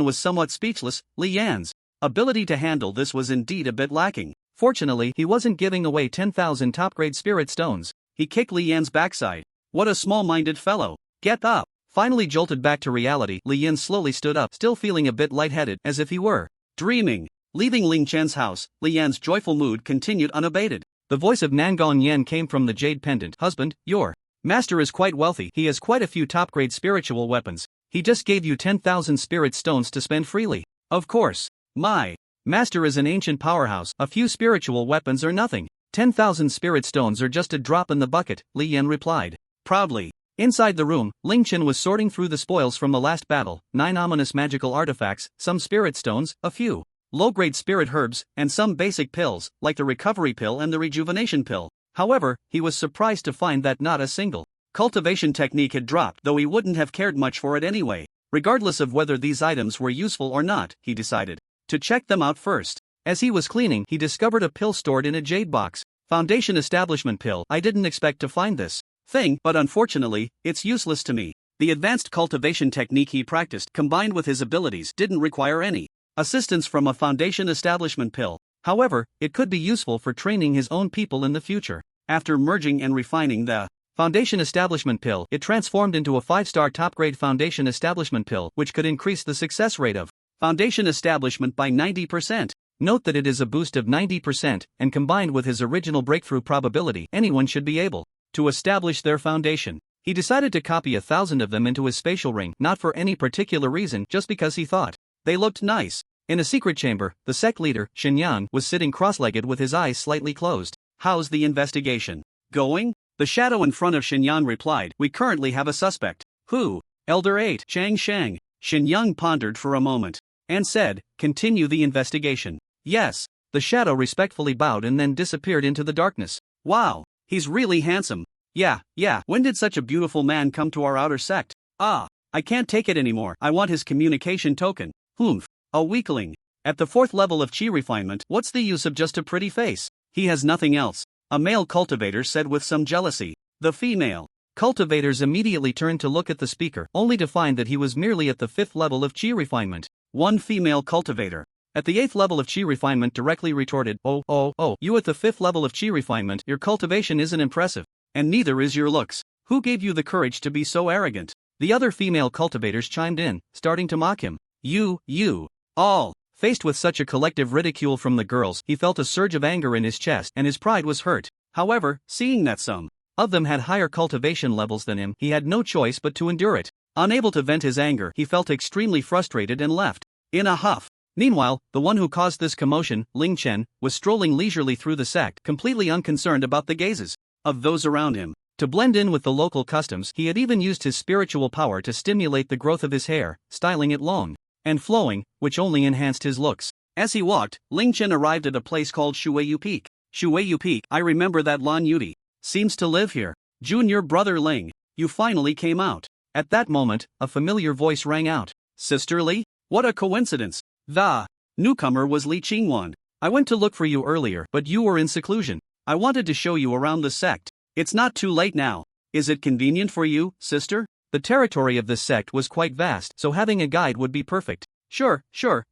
was somewhat speechless. Li Yan's ability to handle this was indeed a bit lacking. Fortunately, he wasn't giving away 10,000 top-grade spirit stones. He kicked Li Yan's backside. What a small-minded fellow. Get up. Finally jolted back to reality, Li Yan slowly stood up, still feeling a bit lightheaded, as if he were dreaming. Leaving Ling Chen's house, Li Yan's joyful mood continued unabated. The voice of Nangong Yen came from the jade pendant. Husband, your master is quite wealthy. He has quite a few top-grade spiritual weapons. He just gave you 10,000 spirit stones to spend freely. Of course. My master is an ancient powerhouse. A few spiritual weapons are nothing. 10,000 spirit stones are just a drop in the bucket, Li Yan replied proudly. Inside the room, Ling Chen was sorting through the spoils from the last battle, 9 ominous magical artifacts, some spirit stones, a few low-grade spirit herbs, and some basic pills, like the recovery pill and the rejuvenation pill. However, he was surprised to find that not a single cultivation technique had dropped, though he wouldn't have cared much for it anyway. Regardless of whether these items were useful or not, he decided to check them out first. As he was cleaning, he discovered a pill stored in a jade box. Foundation Establishment pill. I didn't expect to find this thing, but unfortunately, it's useless to me. The advanced cultivation technique he practiced, combined with his abilities, didn't require any assistance from a Foundation Establishment pill. However, it could be useful for training his own people in the future. After merging and refining the Foundation Establishment pill, it transformed into a 5-star top-grade Foundation Establishment pill, which could increase the success rate of Foundation Establishment by 90%. Note that it is a boost of 90%, and combined with his original breakthrough probability, anyone should be able to establish their foundation. He decided to copy 1,000 of them into his spatial ring, not for any particular reason, just because he thought they looked nice. In a secret chamber, the sect leader, Xinyan, was sitting cross-legged with his eyes slightly closed. "How's the investigation going?" The shadow in front of Xinyan replied, "We currently have a suspect." "Who?" "Elder 8, Chang Shang." Xinyan pondered for a moment and said, "Continue the investigation." "Yes." The shadow respectfully bowed and then disappeared into the darkness. "Wow, he's really handsome." Yeah. When did such a beautiful man come to our outer sect?" "Ah, I can't take it anymore. I want his communication token." "Humph. A weakling. At the 4th level of chi refinement, what's the use of just a pretty face? He has nothing else," a male cultivator said with some jealousy. The female cultivators immediately turned to look at the speaker, only to find that he was merely at the 5th level of chi refinement. One female cultivator at the 8th level of chi refinement directly retorted, Oh, you at the 5th level of chi refinement, your cultivation isn't impressive. And neither is your looks. Who gave you the courage to be so arrogant?" The other female cultivators chimed in, starting to mock him. You. All. Faced with such a collective ridicule from the girls, he felt a surge of anger in his chest and his pride was hurt. However, seeing that some of them had higher cultivation levels than him, he had no choice but to endure it. Unable to vent his anger, he felt extremely frustrated and left in a huff. Meanwhile, the one who caused this commotion, Ling Chen, was strolling leisurely through the sect, completely unconcerned about the gazes of those around him. To blend in with the local customs, he had even used his spiritual power to stimulate the growth of his hair, styling it long and flowing, which only enhanced his looks. As he walked, Ling Chen arrived at a place called Shuiyu Peak. Shuiyu Peak, I remember that Lan Yudi seems to live here. Junior brother Ling, you finally came out. At that moment, a familiar voice rang out. Sister Li? What a coincidence. The newcomer was Li Qingwan. I went to look for you earlier, but you were in seclusion. I wanted to show you around the sect. It's not too late now. Is it convenient for you, sister? The territory of this sect was quite vast, so having a guide would be perfect. Sure,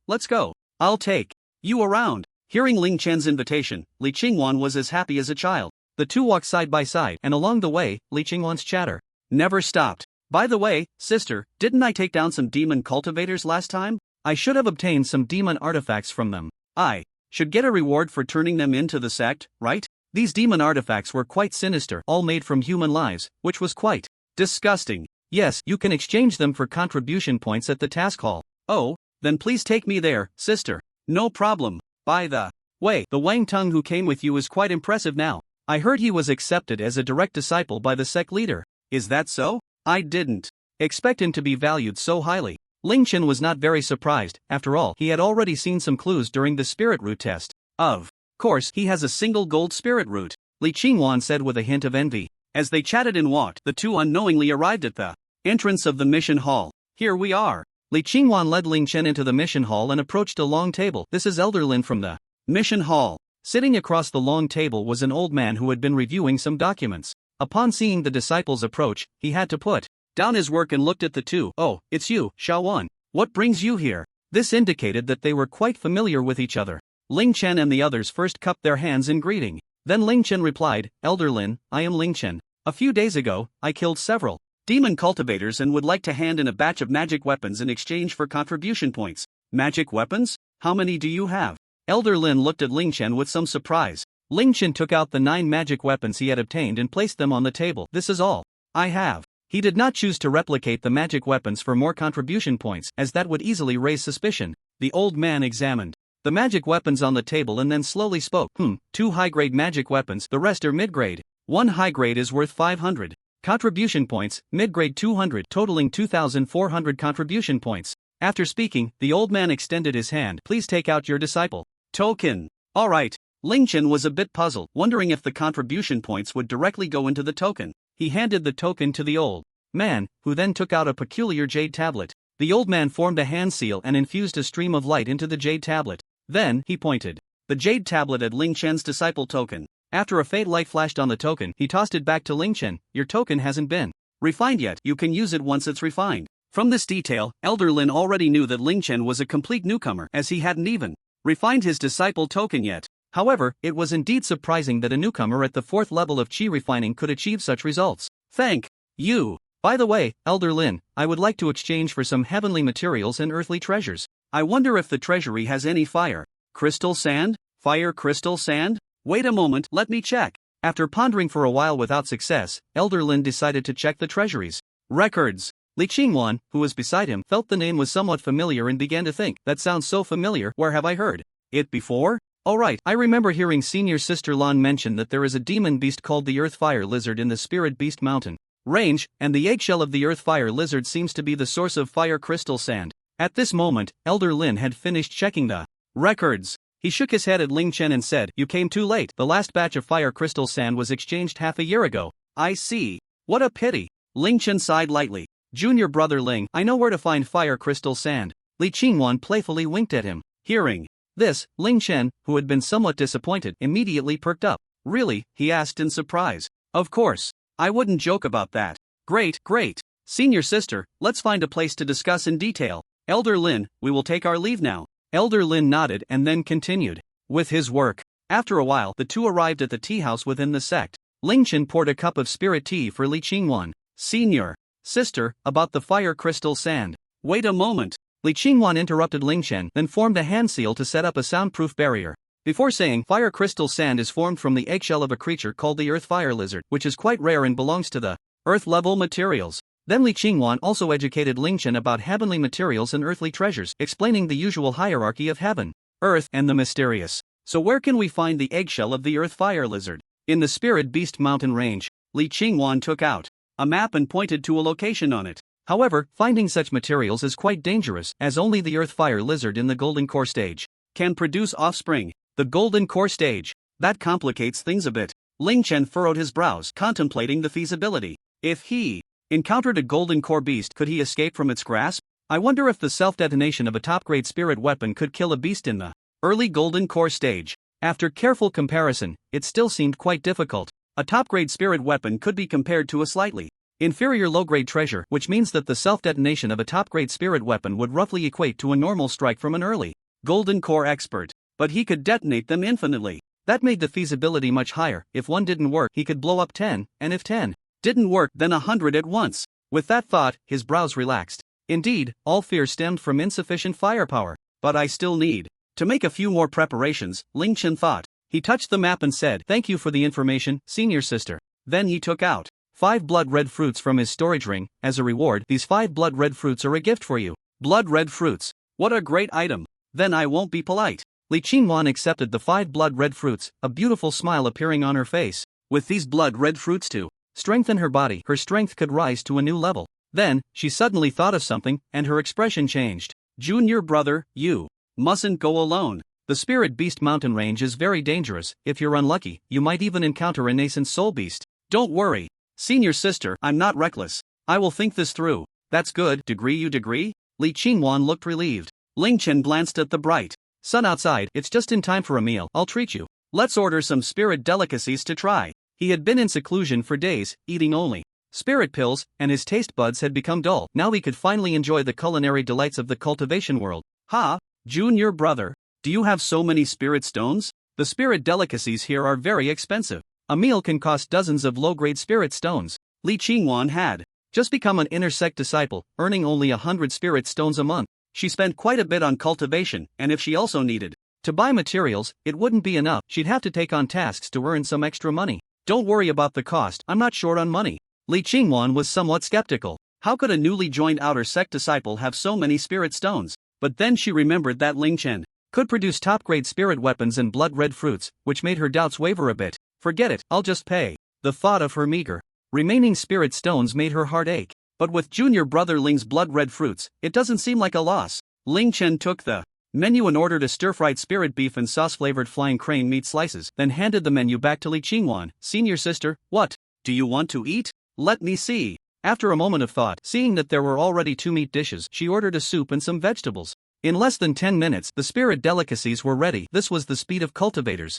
let's go. I'll take you around. Hearing Ling Chen's invitation, Li Qingwan was as happy as a child. The two walked side by side, and along the way, Li Qingwan's chatter never stopped. By the way, sister, didn't I take down some demon cultivators last time? I should have obtained some demon artifacts from them. I should get a reward for turning them into the sect, right? These demon artifacts were quite sinister, all made from human lives, which was quite disgusting. Yes, you can exchange them for contribution points at the task hall. Oh, then please take me there, sister. No problem. By the way, the Wang Tung who came with you is quite impressive now. I heard he was accepted as a direct disciple by the sect leader. Is that so? I didn't expect him to be valued so highly. Ling Chen was not very surprised. After all, he had already seen some clues during the spirit root test. Of course, he has a single gold spirit root, Li Qingwan said with a hint of envy. As they chatted and walked, the two unknowingly arrived at the entrance of the mission hall. Here we are. Li Qingwan led Ling Chen into the mission hall and approached a long table. This is Elder Lin from the mission hall. Sitting across the long table was an old man who had been reviewing some documents. Upon seeing the disciples approach, he had to put down his work and looked at the two. Oh, it's you, Xiaowan. What brings you here? This indicated that they were quite familiar with each other. Ling Chen and the others first cupped their hands in greeting. Then Ling Chen replied, Elder Lin, I am Ling Chen. A few days ago, I killed several demon cultivators and would like to hand in a batch of magic weapons in exchange for contribution points. Magic weapons? How many do you have? Elder Lin looked at Ling Chen with some surprise. Ling Chen took out the 9 magic weapons he had obtained and placed them on the table. This is all I have. He did not choose to replicate the magic weapons for more contribution points, as that would easily raise suspicion. The old man examined the magic weapons on the table and then slowly spoke. 2 high-grade magic weapons, the rest are mid-grade. 1 high-grade is worth 500 contribution points, mid-grade 200, totaling 2,400 contribution points. After speaking, the old man extended his hand. Please take out your disciple token. Alright. Ling Chen was a bit puzzled, wondering if the contribution points would directly go into the token. He handed the token to the old man, who then took out a peculiar jade tablet. The old man formed a hand seal and infused a stream of light into the jade tablet. Then, he pointed the jade tablet at Ling Chen's disciple token. After a faint light flashed on the token, he tossed it back to Ling Chen. Your token hasn't been refined yet. You can use it once it's refined. From this detail, Elder Lin already knew that Ling Chen was a complete newcomer, as he hadn't even refined his disciple token yet. However, it was indeed surprising that a newcomer at the 4th level of chi refining could achieve such results. Thank you. By the way, Elder Lin, I would like to exchange for some heavenly materials and earthly treasures. I wonder if the treasury has any fire crystal sand? Fire crystal sand? Wait a moment, let me check. After pondering for a while without success, Elder Lin decided to check the treasuries. Records. Li Qingwan, who was beside him, felt the name was somewhat familiar and began to think, that sounds so familiar, where have I heard it before? Oh right, I remember hearing senior sister Lan mention that there is a demon beast called the Earth Fire Lizard in the Spirit Beast Mountain range, and the eggshell of the Earth Fire Lizard seems to be the source of fire crystal sand. At this moment, Elder Lin had finished checking the records. He shook his head at Ling Chen and said, "You came too late. The last batch of fire crystal sand was exchanged half a year ago." "I see. What a pity." Ling Chen sighed lightly. "Junior brother Ling, I know where to find fire crystal sand." Li Qingwan playfully winked at him. Hearing this, Ling Chen, who had been somewhat disappointed, immediately perked up. "Really?" he asked in surprise. "Of course. I wouldn't joke about that." "Great, great. Senior sister, let's find a place to discuss in detail. Elder Lin, we will take our leave now." Elder Lin nodded and then continued with his work. After a while, the two arrived at the tea house within the sect. Ling Chen poured a cup of spirit tea for Li Qingwan. "Senior sister, about the fire crystal sand." "Wait a moment." Li Qingwan interrupted Ling Chen, then formed a hand seal to set up a soundproof barrier. Before saying, fire crystal sand is formed from the eggshell of a creature called the Earth Fire Lizard, which is quite rare and belongs to the Earth-level materials. Then Li Qingwan also educated Ling Chen about heavenly materials and earthly treasures, explaining the usual hierarchy of heaven, earth, and the mysterious. "So where can we find the eggshell of the Earth Fire Lizard?" "In the Spirit Beast Mountain range." Li Qingwan took out a map and pointed to a location on it. However, finding such materials is quite dangerous, as only the Earth Fire Lizard in the Golden Core stage can produce offspring. The Golden Core stage. That complicates things a bit. Ling Chen furrowed his brows, contemplating the feasibility. If he encountered a Golden Core beast, could he escape from its grasp? I wonder if the self-detonation of a top-grade spirit weapon could kill a beast in the early Golden Core stage. After careful comparison, it still seemed quite difficult. A top-grade spirit weapon could be compared to a slightly inferior low-grade treasure, which means that the self-detonation of a top-grade spirit weapon would roughly equate to a normal strike from an early Golden Core expert. But he could detonate them infinitely. That made the feasibility much higher. If one didn't work, he could blow up 10, and if 10 didn't work, then 100 at once. With that thought, his brows relaxed. Indeed, all fear stemmed from insufficient firepower. But I still need to make a few more preparations, Ling Chen thought. He touched the map and said, "Thank you for the information, senior sister." Then he took out 5 blood red fruits from his storage ring. As a reward, these 5 blood red fruits are a gift for you. Blood red fruits. What a great item. Then I won't be polite. Li Qingwan accepted the 5 blood red fruits, a beautiful smile appearing on her face. With these blood red fruits to strengthen her body, her strength could rise to a new level. Then, she suddenly thought of something, and her expression changed. "Junior brother, you mustn't go alone. The Spirit Beast Mountain range is very dangerous. If you're unlucky, you might even encounter a nascent soul beast." "Don't worry, senior sister, I'm not reckless. I will think this through." "That's good. You degree?" Li Qingwan looked relieved. Ling Chen glanced at the bright sun outside. "It's just in time for a meal. I'll treat you. Let's order some spirit delicacies to try." He had been in seclusion for days, eating only spirit pills, and his taste buds had become dull. Now he could finally enjoy the culinary delights of the cultivation world. "Ha, junior brother, do you have so many spirit stones? The spirit delicacies here are very expensive. A meal can cost dozens of low-grade spirit stones." Li Qingwan had just become an inner sect disciple, earning only 100 spirit stones a month. She spent quite a bit on cultivation, and if she also needed to buy materials, it wouldn't be enough. She'd have to take on tasks to earn some extra money. "Don't worry about the cost, I'm not short on money." Li Qingwan was somewhat skeptical. How could a newly joined outer sect disciple have so many spirit stones? But then she remembered that Ling Chen could produce top-grade spirit weapons and blood-red fruits, which made her doubts waver a bit. "Forget it, I'll just pay." The thought of her meager remaining spirit stones made her heart ache. But with junior brother Ling's blood-red fruits, it doesn't seem like a loss. Ling Chen took the menu and ordered a stir-fried spirit beef and sauce-flavored flying crane meat slices, then handed the menu back to Li Qingwan. "Senior sister, what do you want to eat? Let me see." After a moment of thought, seeing that there were already 2 meat dishes, she ordered a soup and some vegetables. In less than 10 minutes, the spirit delicacies were ready. This was the speed of cultivators.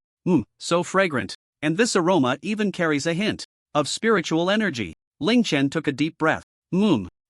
So fragrant. And this aroma even carries a hint of spiritual energy. Ling Chen took a deep breath.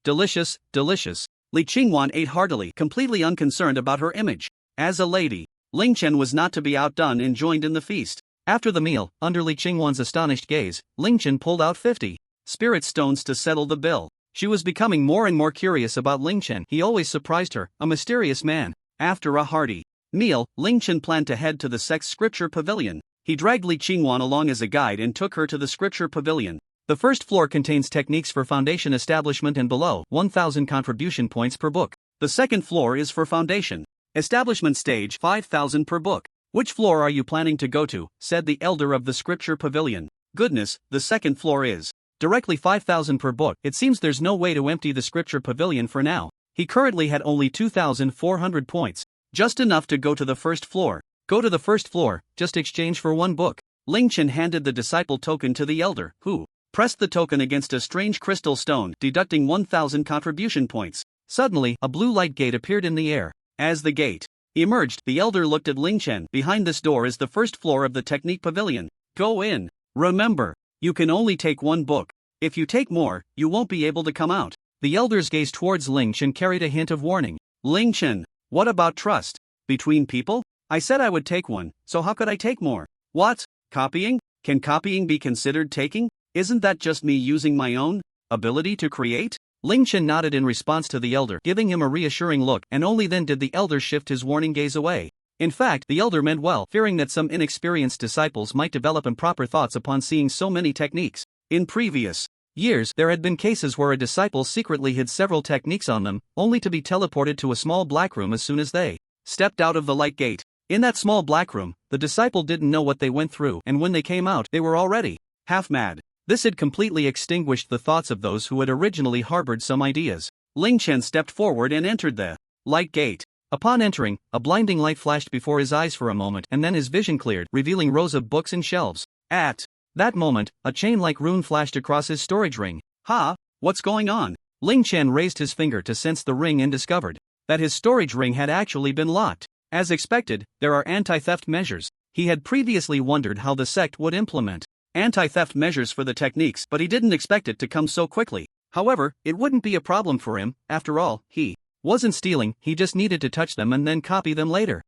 Delicious, delicious. Li Qingwan ate heartily, completely unconcerned about her image as a lady. Ling Chen was not to be outdone and joined in the feast. After the meal, under Li Qingwan's astonished gaze, Ling Chen pulled out 50 spirit stones to settle the bill. She was becoming more and more curious about Ling Chen. He always surprised her, a mysterious man. After a hearty meal, Ling Chen planned to head to the sect's scripture pavilion. He dragged Li Qingwan along as a guide and took her to the scripture pavilion. The first floor contains techniques for foundation establishment and below 1,000 contribution points per book. The second floor is for foundation establishment stage 5,000 per book. Which floor are you planning to go to? Said the elder of the scripture pavilion. Goodness, the second floor is directly 5,000 per book. It seems there's no way to empty the scripture pavilion for now. He currently had only 2,400 points, just enough to go to the first floor. Go to the first floor, just exchange for one book. Ling Chen handed the disciple token to the elder, who pressed the token against a strange crystal stone, deducting 1,000 contribution points. Suddenly, a blue light gate appeared in the air. As the gate emerged, the elder looked at Ling Chen. Behind this door is the first floor of the technique pavilion. Go in. Remember, you can only take one book. If you take more, you won't be able to come out. The elder's gaze towards Ling Chen carried a hint of warning. Ling Chen, what about trust? Between people? I said I would take one, so how could I take more? What? Copying? Can copying be considered taking? Isn't that just me using my own ability to create? Ling Chen nodded in response to the elder, giving him a reassuring look, and only then did the elder shift his warning gaze away. In fact, the elder meant well, fearing that some inexperienced disciples might develop improper thoughts upon seeing so many techniques. In previous years, there had been cases where a disciple secretly hid several techniques on them, only to be teleported to a small black room as soon as they stepped out of the light gate. In that small black room, the disciple didn't know what they went through, and when they came out, they were already half mad. This had completely extinguished the thoughts of those who had originally harbored some ideas. Ling Chen stepped forward and entered the light gate. Upon entering, a blinding light flashed before his eyes for a moment, and then his vision cleared, revealing rows of books and shelves. At that moment, a chain-like rune flashed across his storage ring. What's going on? Ling Chen raised his finger to sense the ring and discovered that his storage ring had actually been locked. As expected, there are anti-theft measures. He had previously wondered how the sect would implement anti-theft measures for the techniques, but he didn't expect it to come so quickly. However, it wouldn't be a problem for him. After all, he wasn't stealing, he just needed to touch them and then copy them later.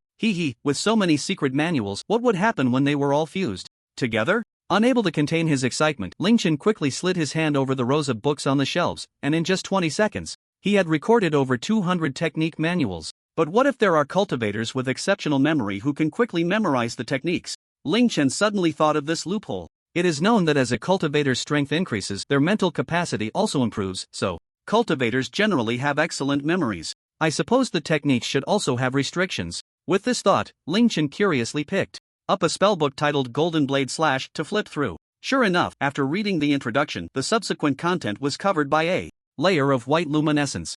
With so many secret manuals, what would happen when they were all fused together? Unable to contain his excitement, Ling Chen quickly slid his hand over the rows of books on the shelves, and in just 20 seconds, he had recorded over 200 technique manuals. But what if there are cultivators with exceptional memory who can quickly memorize the techniques? Ling Chen suddenly thought of this loophole. It is known that as a cultivator's strength increases, their mental capacity also improves, so cultivators generally have excellent memories. I suppose the techniques should also have restrictions. With this thought, Ling Chen curiously picked up a spellbook titled Golden Blade / to flip through. Sure enough, after reading the introduction, the subsequent content was covered by a layer of white luminescence.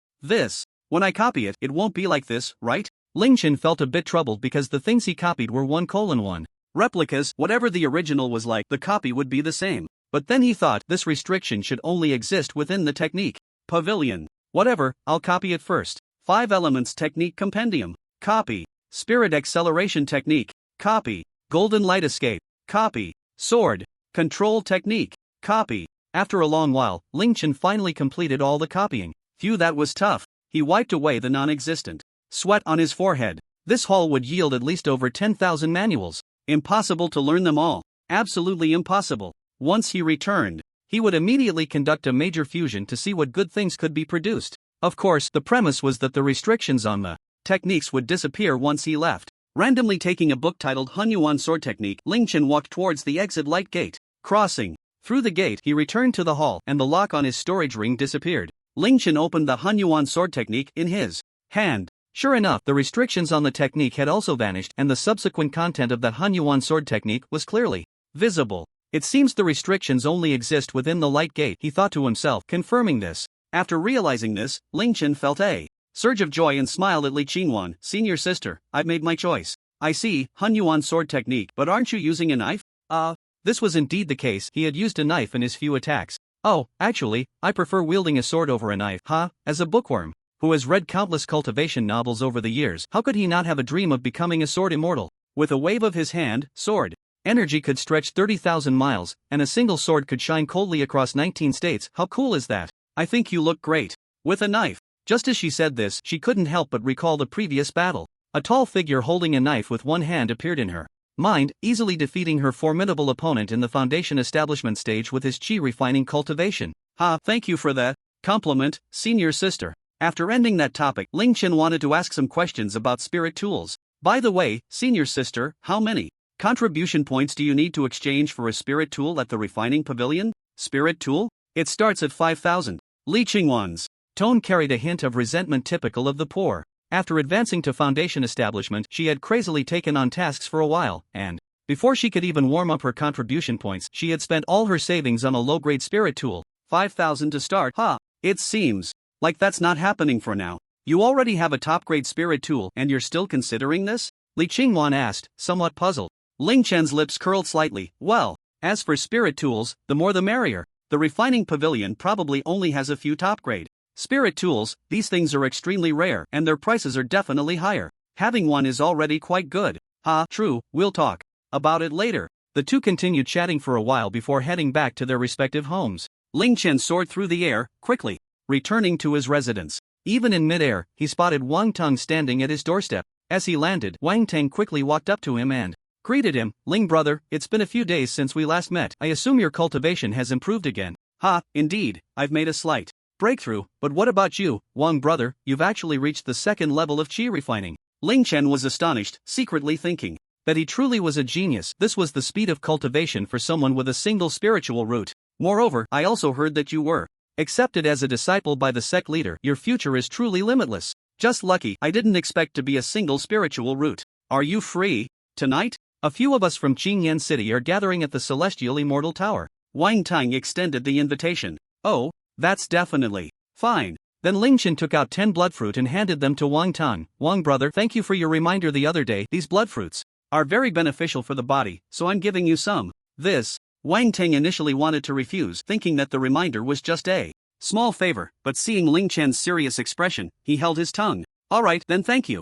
When I copy it, it won't be like this, right? Ling Chen felt a bit troubled because the things he copied were 1:1 replicas. Whatever the original was like, the copy would be the same. But then he thought this restriction should only exist within the technique pavilion. Whatever, I'll copy it first. 5 Elements Technique Compendium. Copy. Spirit Acceleration Technique. Copy. Golden Light Escape. Copy. Sword Control Technique. Copy. After a long while, Ling Chen finally completed all the copying. Phew, that was tough. He wiped away the non-existent sweat on his forehead. This haul would yield at least over 10,000 manuals. Impossible to learn them all. Absolutely impossible. Once he returned, he would immediately conduct a major fusion to see what good things could be produced. Of course, the premise was that the restrictions on the techniques would disappear once he left. Randomly taking a book titled Hunyuan Sword Technique, Ling Chen walked towards the exit light gate. Crossing through the gate, he returned to the hall, and the lock on his storage ring disappeared. Ling Chen opened the Hunyuan Sword Technique in his hand. Sure enough, the restrictions on the technique had also vanished, and the subsequent content of that Hunyuan Sword Technique was clearly visible. It seems the restrictions only exist within the light gate, he thought to himself, confirming this. After realizing this, Ling Chen felt a surge of joy and smiled at Li Qingwan. Senior sister, I've made my choice. I see, Hunyuan Sword Technique, but aren't you using a knife? This was indeed the case. He had used a knife in his few attacks. Oh, actually, I prefer wielding a sword over a knife. As a bookworm who has read countless cultivation novels over the years, how could he not have a dream of becoming a sword immortal? With a wave of his hand, sword energy could stretch 30,000 miles, and a single sword could shine coldly across 19 states. How cool is that? I think you look great with a knife. Just as she said this, she couldn't help but recall the previous battle. A tall figure holding a knife with one hand appeared in her mind, easily defeating her formidable opponent in the foundation establishment stage with his chi-refining cultivation. Thank you for that compliment, senior sister. After ending that topic, Ling Chen wanted to ask some questions about spirit tools. By the way, senior sister, how many Contribution points do you need to exchange for a spirit tool at the refining pavilion? Spirit tool? It starts at 5,000. Leeching ones. Tone carried a hint of resentment typical of the poor. After advancing to foundation establishment, she had crazily taken on tasks for a while, and before she could even warm up her contribution points, she had spent all her savings on a low-grade spirit tool. 5,000 to start, It seems like that's not happening for now. You already have a top-grade spirit tool and you're still considering this? Li Qingwan asked, somewhat puzzled. Ling Chen's lips curled slightly. Well, as for spirit tools, the more the merrier. The refining pavilion probably only has a few top-grade spirit tools. These things are extremely rare and their prices are definitely higher. Having one is already quite good. True, we'll talk about it later. The two continued chatting for a while before heading back to their respective homes. Ling Chen soared through the air, quickly returning to his residence. Even in midair, he spotted Wang Teng standing at his doorstep. As he landed, Wang Teng quickly walked up to him and greeted him. Ling brother, it's been a few days since we last met. I assume your cultivation has improved again. Indeed, I've made a slight breakthrough, but what about you, Wang brother? You've actually reached the second level of qi refining. Ling Chen was astonished, secretly thinking that he truly was a genius. This was the speed of cultivation for someone with a single spiritual root. Moreover, I also heard that you were accepted as a disciple by the sect leader. Your future is truly limitless. Just lucky, I didn't expect to be a single spiritual root. Are you free tonight? A few of us from Qingyan City are gathering at the Celestial Immortal Tower. Wang Tang extended the invitation. Oh, that's definitely fine. Then Ling Chen took out 10 bloodfruit and handed them to Wang Tang. Wang brother, thank you for your reminder the other day. These bloodfruits are very beneficial for the body, so I'm giving you some. This. Wang Tang initially wanted to refuse, thinking that the reminder was just a small favor, but seeing Ling Chen's serious expression, he held his tongue. Alright, then thank you.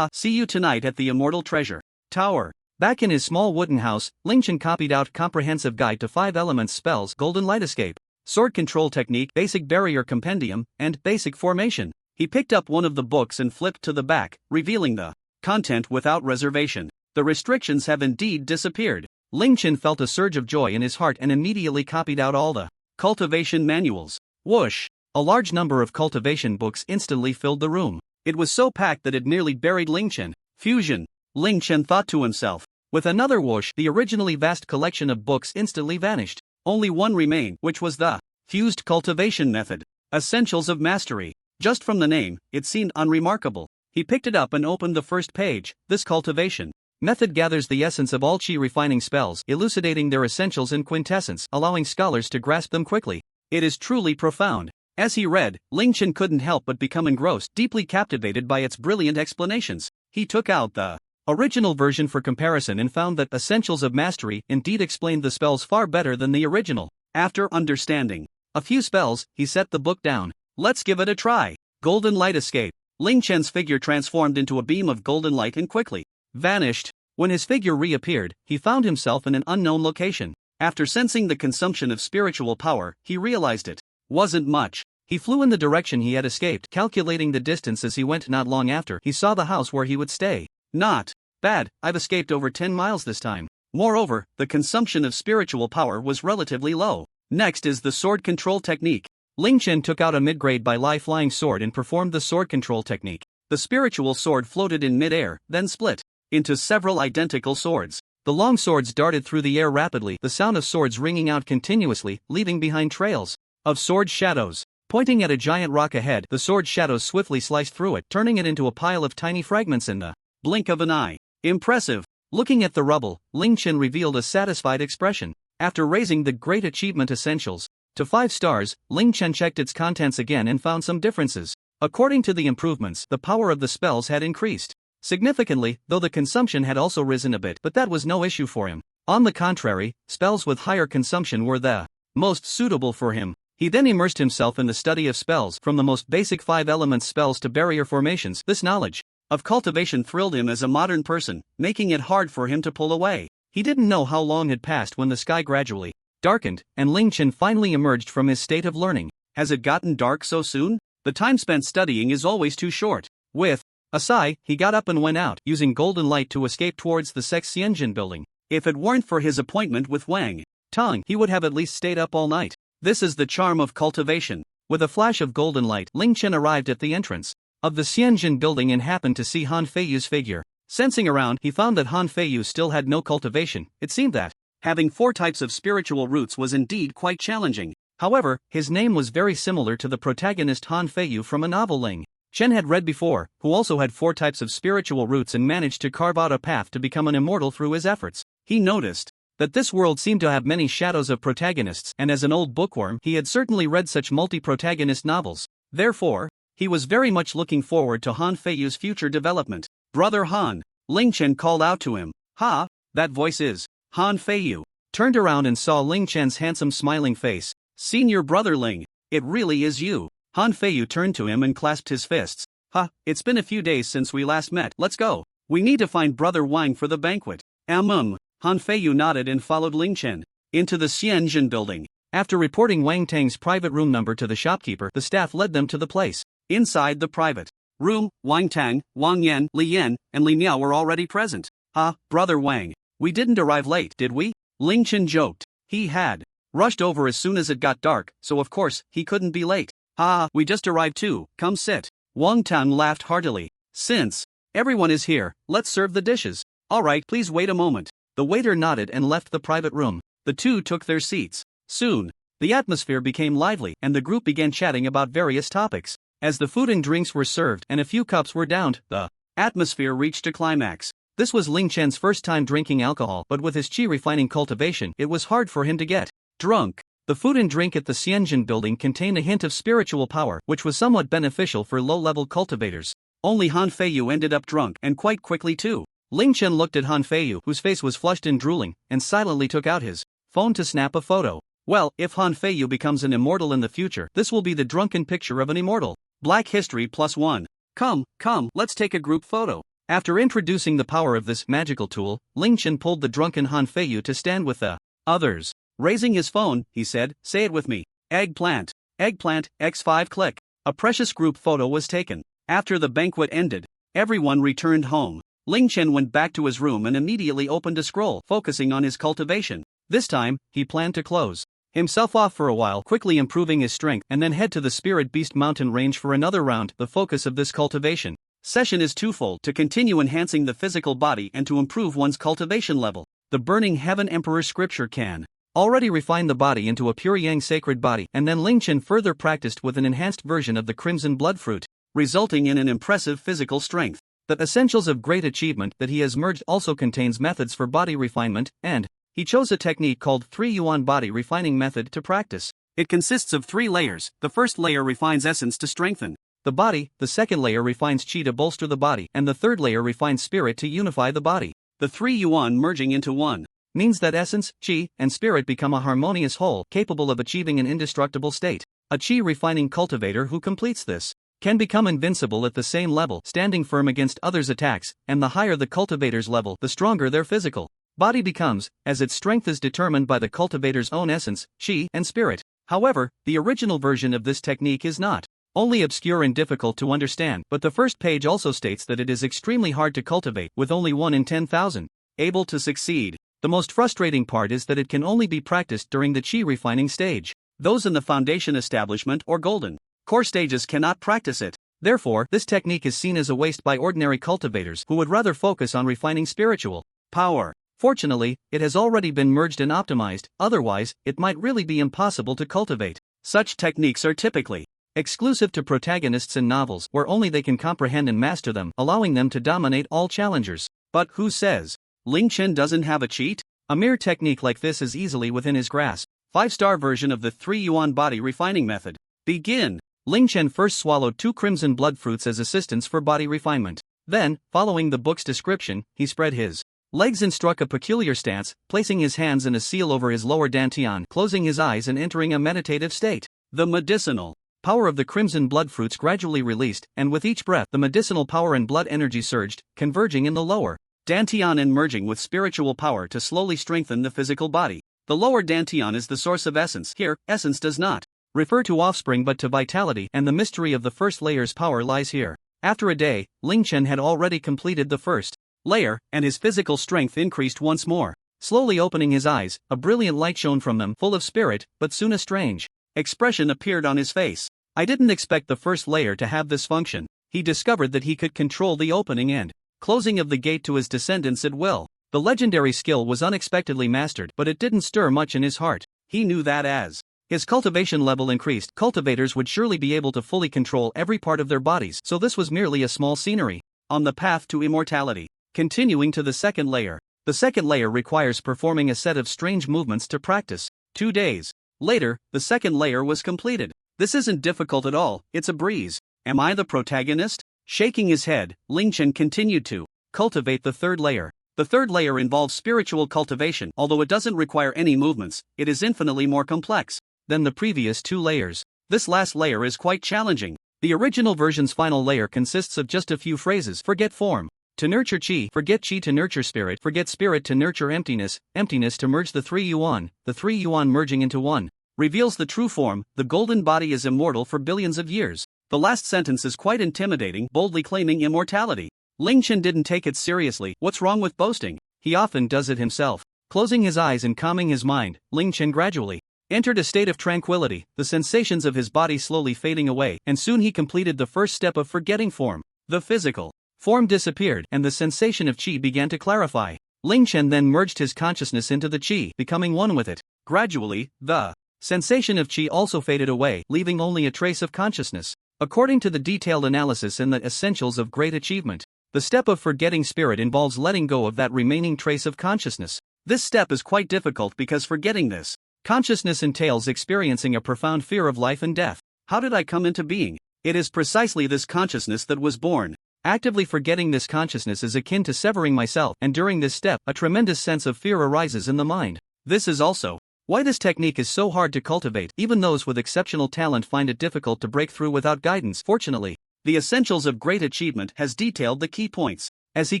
See you tonight at the Immortal Treasure Tower. Back in his small wooden house, Ling Chen copied out Comprehensive Guide to 5 Elements Spells, Golden Light Escape, Sword Control Technique, Basic Barrier Compendium, and Basic Formation. He picked up one of the books and flipped to the back, revealing the content without reservation. The restrictions have indeed disappeared. Ling Chen felt a surge of joy in his heart and immediately copied out all the cultivation manuals. Whoosh! A large number of cultivation books instantly filled the room. It was so packed that it nearly buried Ling Chen. Fusion! Ling Chen thought to himself. With another whoosh, the originally vast collection of books instantly vanished. Only one remained, which was the fused cultivation method. Essentials of Mastery. Just from the name, it seemed unremarkable. He picked it up and opened the first page. This cultivation method gathers the essence of all qi refining spells, elucidating their essentials and quintessence, allowing scholars to grasp them quickly. It is truly profound. As he read, Ling Chen couldn't help but become engrossed, deeply captivated by its brilliant explanations. He took out the original version for comparison and found that Essentials of Mastery indeed explained the spells far better than the original. After understanding a few spells, he set the book down. Let's give it a try. Golden Light Escape. Ling Chen's figure transformed into a beam of golden light and quickly vanished. When his figure reappeared, he found himself in an unknown location. After sensing the consumption of spiritual power, he realized it wasn't much. He flew in the direction he had escaped, calculating the distance as he went. Not long after, he saw the house where he would stay. Not bad, I've escaped over 10 miles this time. Moreover, the consumption of spiritual power was relatively low. Next is the sword control technique. Ling Chen took out a mid-grade by Lai flying sword and performed the sword control technique. The spiritual sword floated in mid-air, then split into several identical swords. The long swords darted through the air rapidly, the sound of swords ringing out continuously, leaving behind trails of sword shadows. Pointing at a giant rock ahead, the sword shadows swiftly sliced through it, turning it into a pile of tiny fragments in the blink of an eye. Impressive. Looking at the rubble, Ling Chen revealed a satisfied expression. After raising the Great Achievement Essentials to 5 stars, Ling Chen checked its contents again and found some differences. According to the improvements, the power of the spells had increased significantly, though the consumption had also risen a bit, but that was no issue for him. On the contrary, spells with higher consumption were the most suitable for him. He then immersed himself in the study of spells, from the most basic 5 elements spells to barrier formations. This knowledge of cultivation thrilled him as a modern person, making it hard for him to pull away. He didn't know how long had passed when the sky gradually darkened, and Ling Chen finally emerged from his state of learning. Has it gotten dark so soon? The time spent studying is always too short. With a sigh, he got up and went out, using golden light to escape towards the Sect Xianjin building. If it weren't for his appointment with Wang Tang, he would have at least stayed up all night. This is the charm of cultivation. With a flash of golden light, Ling Chen arrived at the entrance of the Xianjin building and happened to see Han Feiyu's figure Sensing around, he found that Han Feiyu still had no cultivation. It seemed that having 4 types of spiritual roots was indeed quite challenging. However, his name was very similar to the protagonist Han Feiyu from a novel Ling Chen had read before, who also had 4 types of spiritual roots and managed to carve out a path to become an immortal through his efforts. He noticed that this world seemed to have many shadows of protagonists, and as an old bookworm, he had certainly read such multi-protagonist novels. Therefore, he was very much looking forward to Han Feiyu's future development. "Brother Han," Ling Chen called out to him. "Ha, that voice is Han Feiyu." Turned around and saw Ling Chen's handsome smiling face. "Senior brother Ling, it really is you." Han Feiyu turned to him and clasped his fists. "Ha, it's been a few days since we last met. Let's go. We need to find brother Wang for the banquet." Han Feiyu nodded and followed Ling Chen into the Xianzhen building. After reporting Wang Tang's private room number to the shopkeeper, the staff led them to the place. Inside the private room, Wang Tang, Wang Yan, Li Yan, and Li Miao were already present. "Ah, brother Wang, we didn't arrive late, did we?" Ling Chen joked. He had rushed over as soon as it got dark, so of course, he couldn't be late. "Ah, we just arrived too, come sit." Wang Tang laughed heartily. "Since everyone is here, let's serve the dishes." "Alright, please wait a moment." The waiter nodded and left the private room. The two took their seats. Soon, the atmosphere became lively and the group began chatting about various topics. As the food and drinks were served and a few cups were downed, the atmosphere reached a climax. This was Ling Chen's first time drinking alcohol, but with his chi refining cultivation, it was hard for him to get drunk. The food and drink at the Xianzhen building contained a hint of spiritual power, which was somewhat beneficial for low-level cultivators. Only Han Feiyu ended up drunk, and quite quickly too. Ling Chen looked at Han Feiyu, whose face was flushed and drooling, and silently took out his phone to snap a photo. Well, if Han Feiyu becomes an immortal in the future, this will be the drunken picture of an immortal. Black History +1. Come, let's take a group photo. After introducing the power of this magical tool, Ling Chen pulled the drunken Han Feiyu to stand with the others. Raising his phone, he said, "Say it with me. Eggplant. Eggplant, X5 click." A precious group photo was taken. After the banquet ended, everyone returned home. Ling Chen went back to his room and immediately opened a scroll, focusing on his cultivation. This time, he planned to close himself off for a while, quickly improving his strength, and then head to the Spirit Beast Mountain range for another round. The focus of this cultivation session is twofold: to continue enhancing the physical body and to improve one's cultivation level. The Burning Heaven Emperor scripture can already refine the body into a pure yang sacred body, and then Ling Chen further practiced with an enhanced version of the Crimson Blood Fruit, resulting in an impressive physical strength. The Essentials of Great Achievement that he has merged also contains methods for body refinement, and he chose a technique called 3 Yuan Body Refining Method to practice. It consists of 3 layers. The first layer refines essence to strengthen the body, the second layer refines chi to bolster the body, and the third layer refines spirit to unify the body. The 3 Yuan merging into one means that essence, chi, and spirit become a harmonious whole, capable of achieving an indestructible state. A chi refining cultivator who completes this can become invincible at the same level, standing firm against others' attacks, and the higher the cultivator's level, the stronger their physical body becomes, as its strength is determined by the cultivator's own essence, chi, and spirit. However, the original version of this technique is not only obscure and difficult to understand, but the first page also states that it is extremely hard to cultivate, with only 1 in 10,000 able to succeed. The most frustrating part is that it can only be practiced during the chi refining stage. Those in the foundation establishment or golden core stages cannot practice it. Therefore, this technique is seen as a waste by ordinary cultivators who would rather focus on refining spiritual power. Fortunately, it has already been merged and optimized, otherwise, it might really be impossible to cultivate. Such techniques are typically exclusive to protagonists in novels, where only they can comprehend and master them, allowing them to dominate all challengers. But who says Ling Chen doesn't have a cheat? A mere technique like this is easily within his grasp. 5-star version of the 3 Yuan Body Refining Method. Begin. Ling Chen first swallowed 2 crimson blood fruits as assistance for body refinement. Then, following the book's description, he spread his legs and struck a peculiar stance, placing his hands in a seal over his lower dantian, closing his eyes and entering a meditative state. The medicinal power of the crimson blood fruits gradually released, and with each breath the medicinal power and blood energy surged, converging in the lower dantian and merging with spiritual power to slowly strengthen the physical body. The lower dantian is the source of essence. Here, essence does not refer to offspring but to vitality, and the mystery of the first layer's power lies here. After a day, Ling Chen had already completed the first layer, and his physical strength increased once more. Slowly opening his eyes, a brilliant light shone from them, full of spirit, but soon a strange expression appeared on his face. "I didn't expect the first layer to have this function." He discovered that he could control the opening and closing of the gate to his descendants at will. The legendary skill was unexpectedly mastered, but it didn't stir much in his heart. He knew that as his cultivation level increased, cultivators would surely be able to fully control every part of their bodies, so this was merely a small scenery on the path to immortality. Continuing to the second layer. The second layer requires performing a set of strange movements to practice. 2 days later, the second layer was completed. This isn't difficult at all, it's a breeze. Am I the protagonist? Shaking his head, Ling Chen continued to cultivate the third layer. The third layer involves spiritual cultivation. Although it doesn't require any movements, it is infinitely more complex than the previous 2 layers. This last layer is quite challenging. The original version's final layer consists of just a few phrases. Forget form to nurture chi, forget chi to nurture spirit, forget spirit to nurture emptiness, emptiness to merge the 3 yuan, the 3 yuan merging into one reveals the true form, the golden body is immortal for billions of years. The last sentence is quite intimidating, boldly claiming immortality. Ling Chen didn't take it seriously. What's wrong with boasting? He often does it himself. Closing his eyes and calming his mind, Ling Chen gradually entered a state of tranquility, the sensations of his body slowly fading away, and soon he completed the first step of forgetting form. The physical form disappeared, and the sensation of chi began to clarify. Ling Chen then merged his consciousness into the chi, becoming one with it. Gradually, the sensation of chi also faded away, leaving only a trace of consciousness. According to the detailed analysis in the Essentials of Great Achievement, the step of forgetting spirit involves letting go of that remaining trace of consciousness. This step is quite difficult because forgetting this consciousness entails experiencing a profound fear of life and death. How did I come into being? It is precisely this consciousness that was born. Actively forgetting this consciousness is akin to severing myself, and during this step, a tremendous sense of fear arises in the mind. This is also why this technique is so hard to cultivate. Even those with exceptional talent find it difficult to break through without guidance. Fortunately, the Essentials of Great Achievement has detailed the key points. As he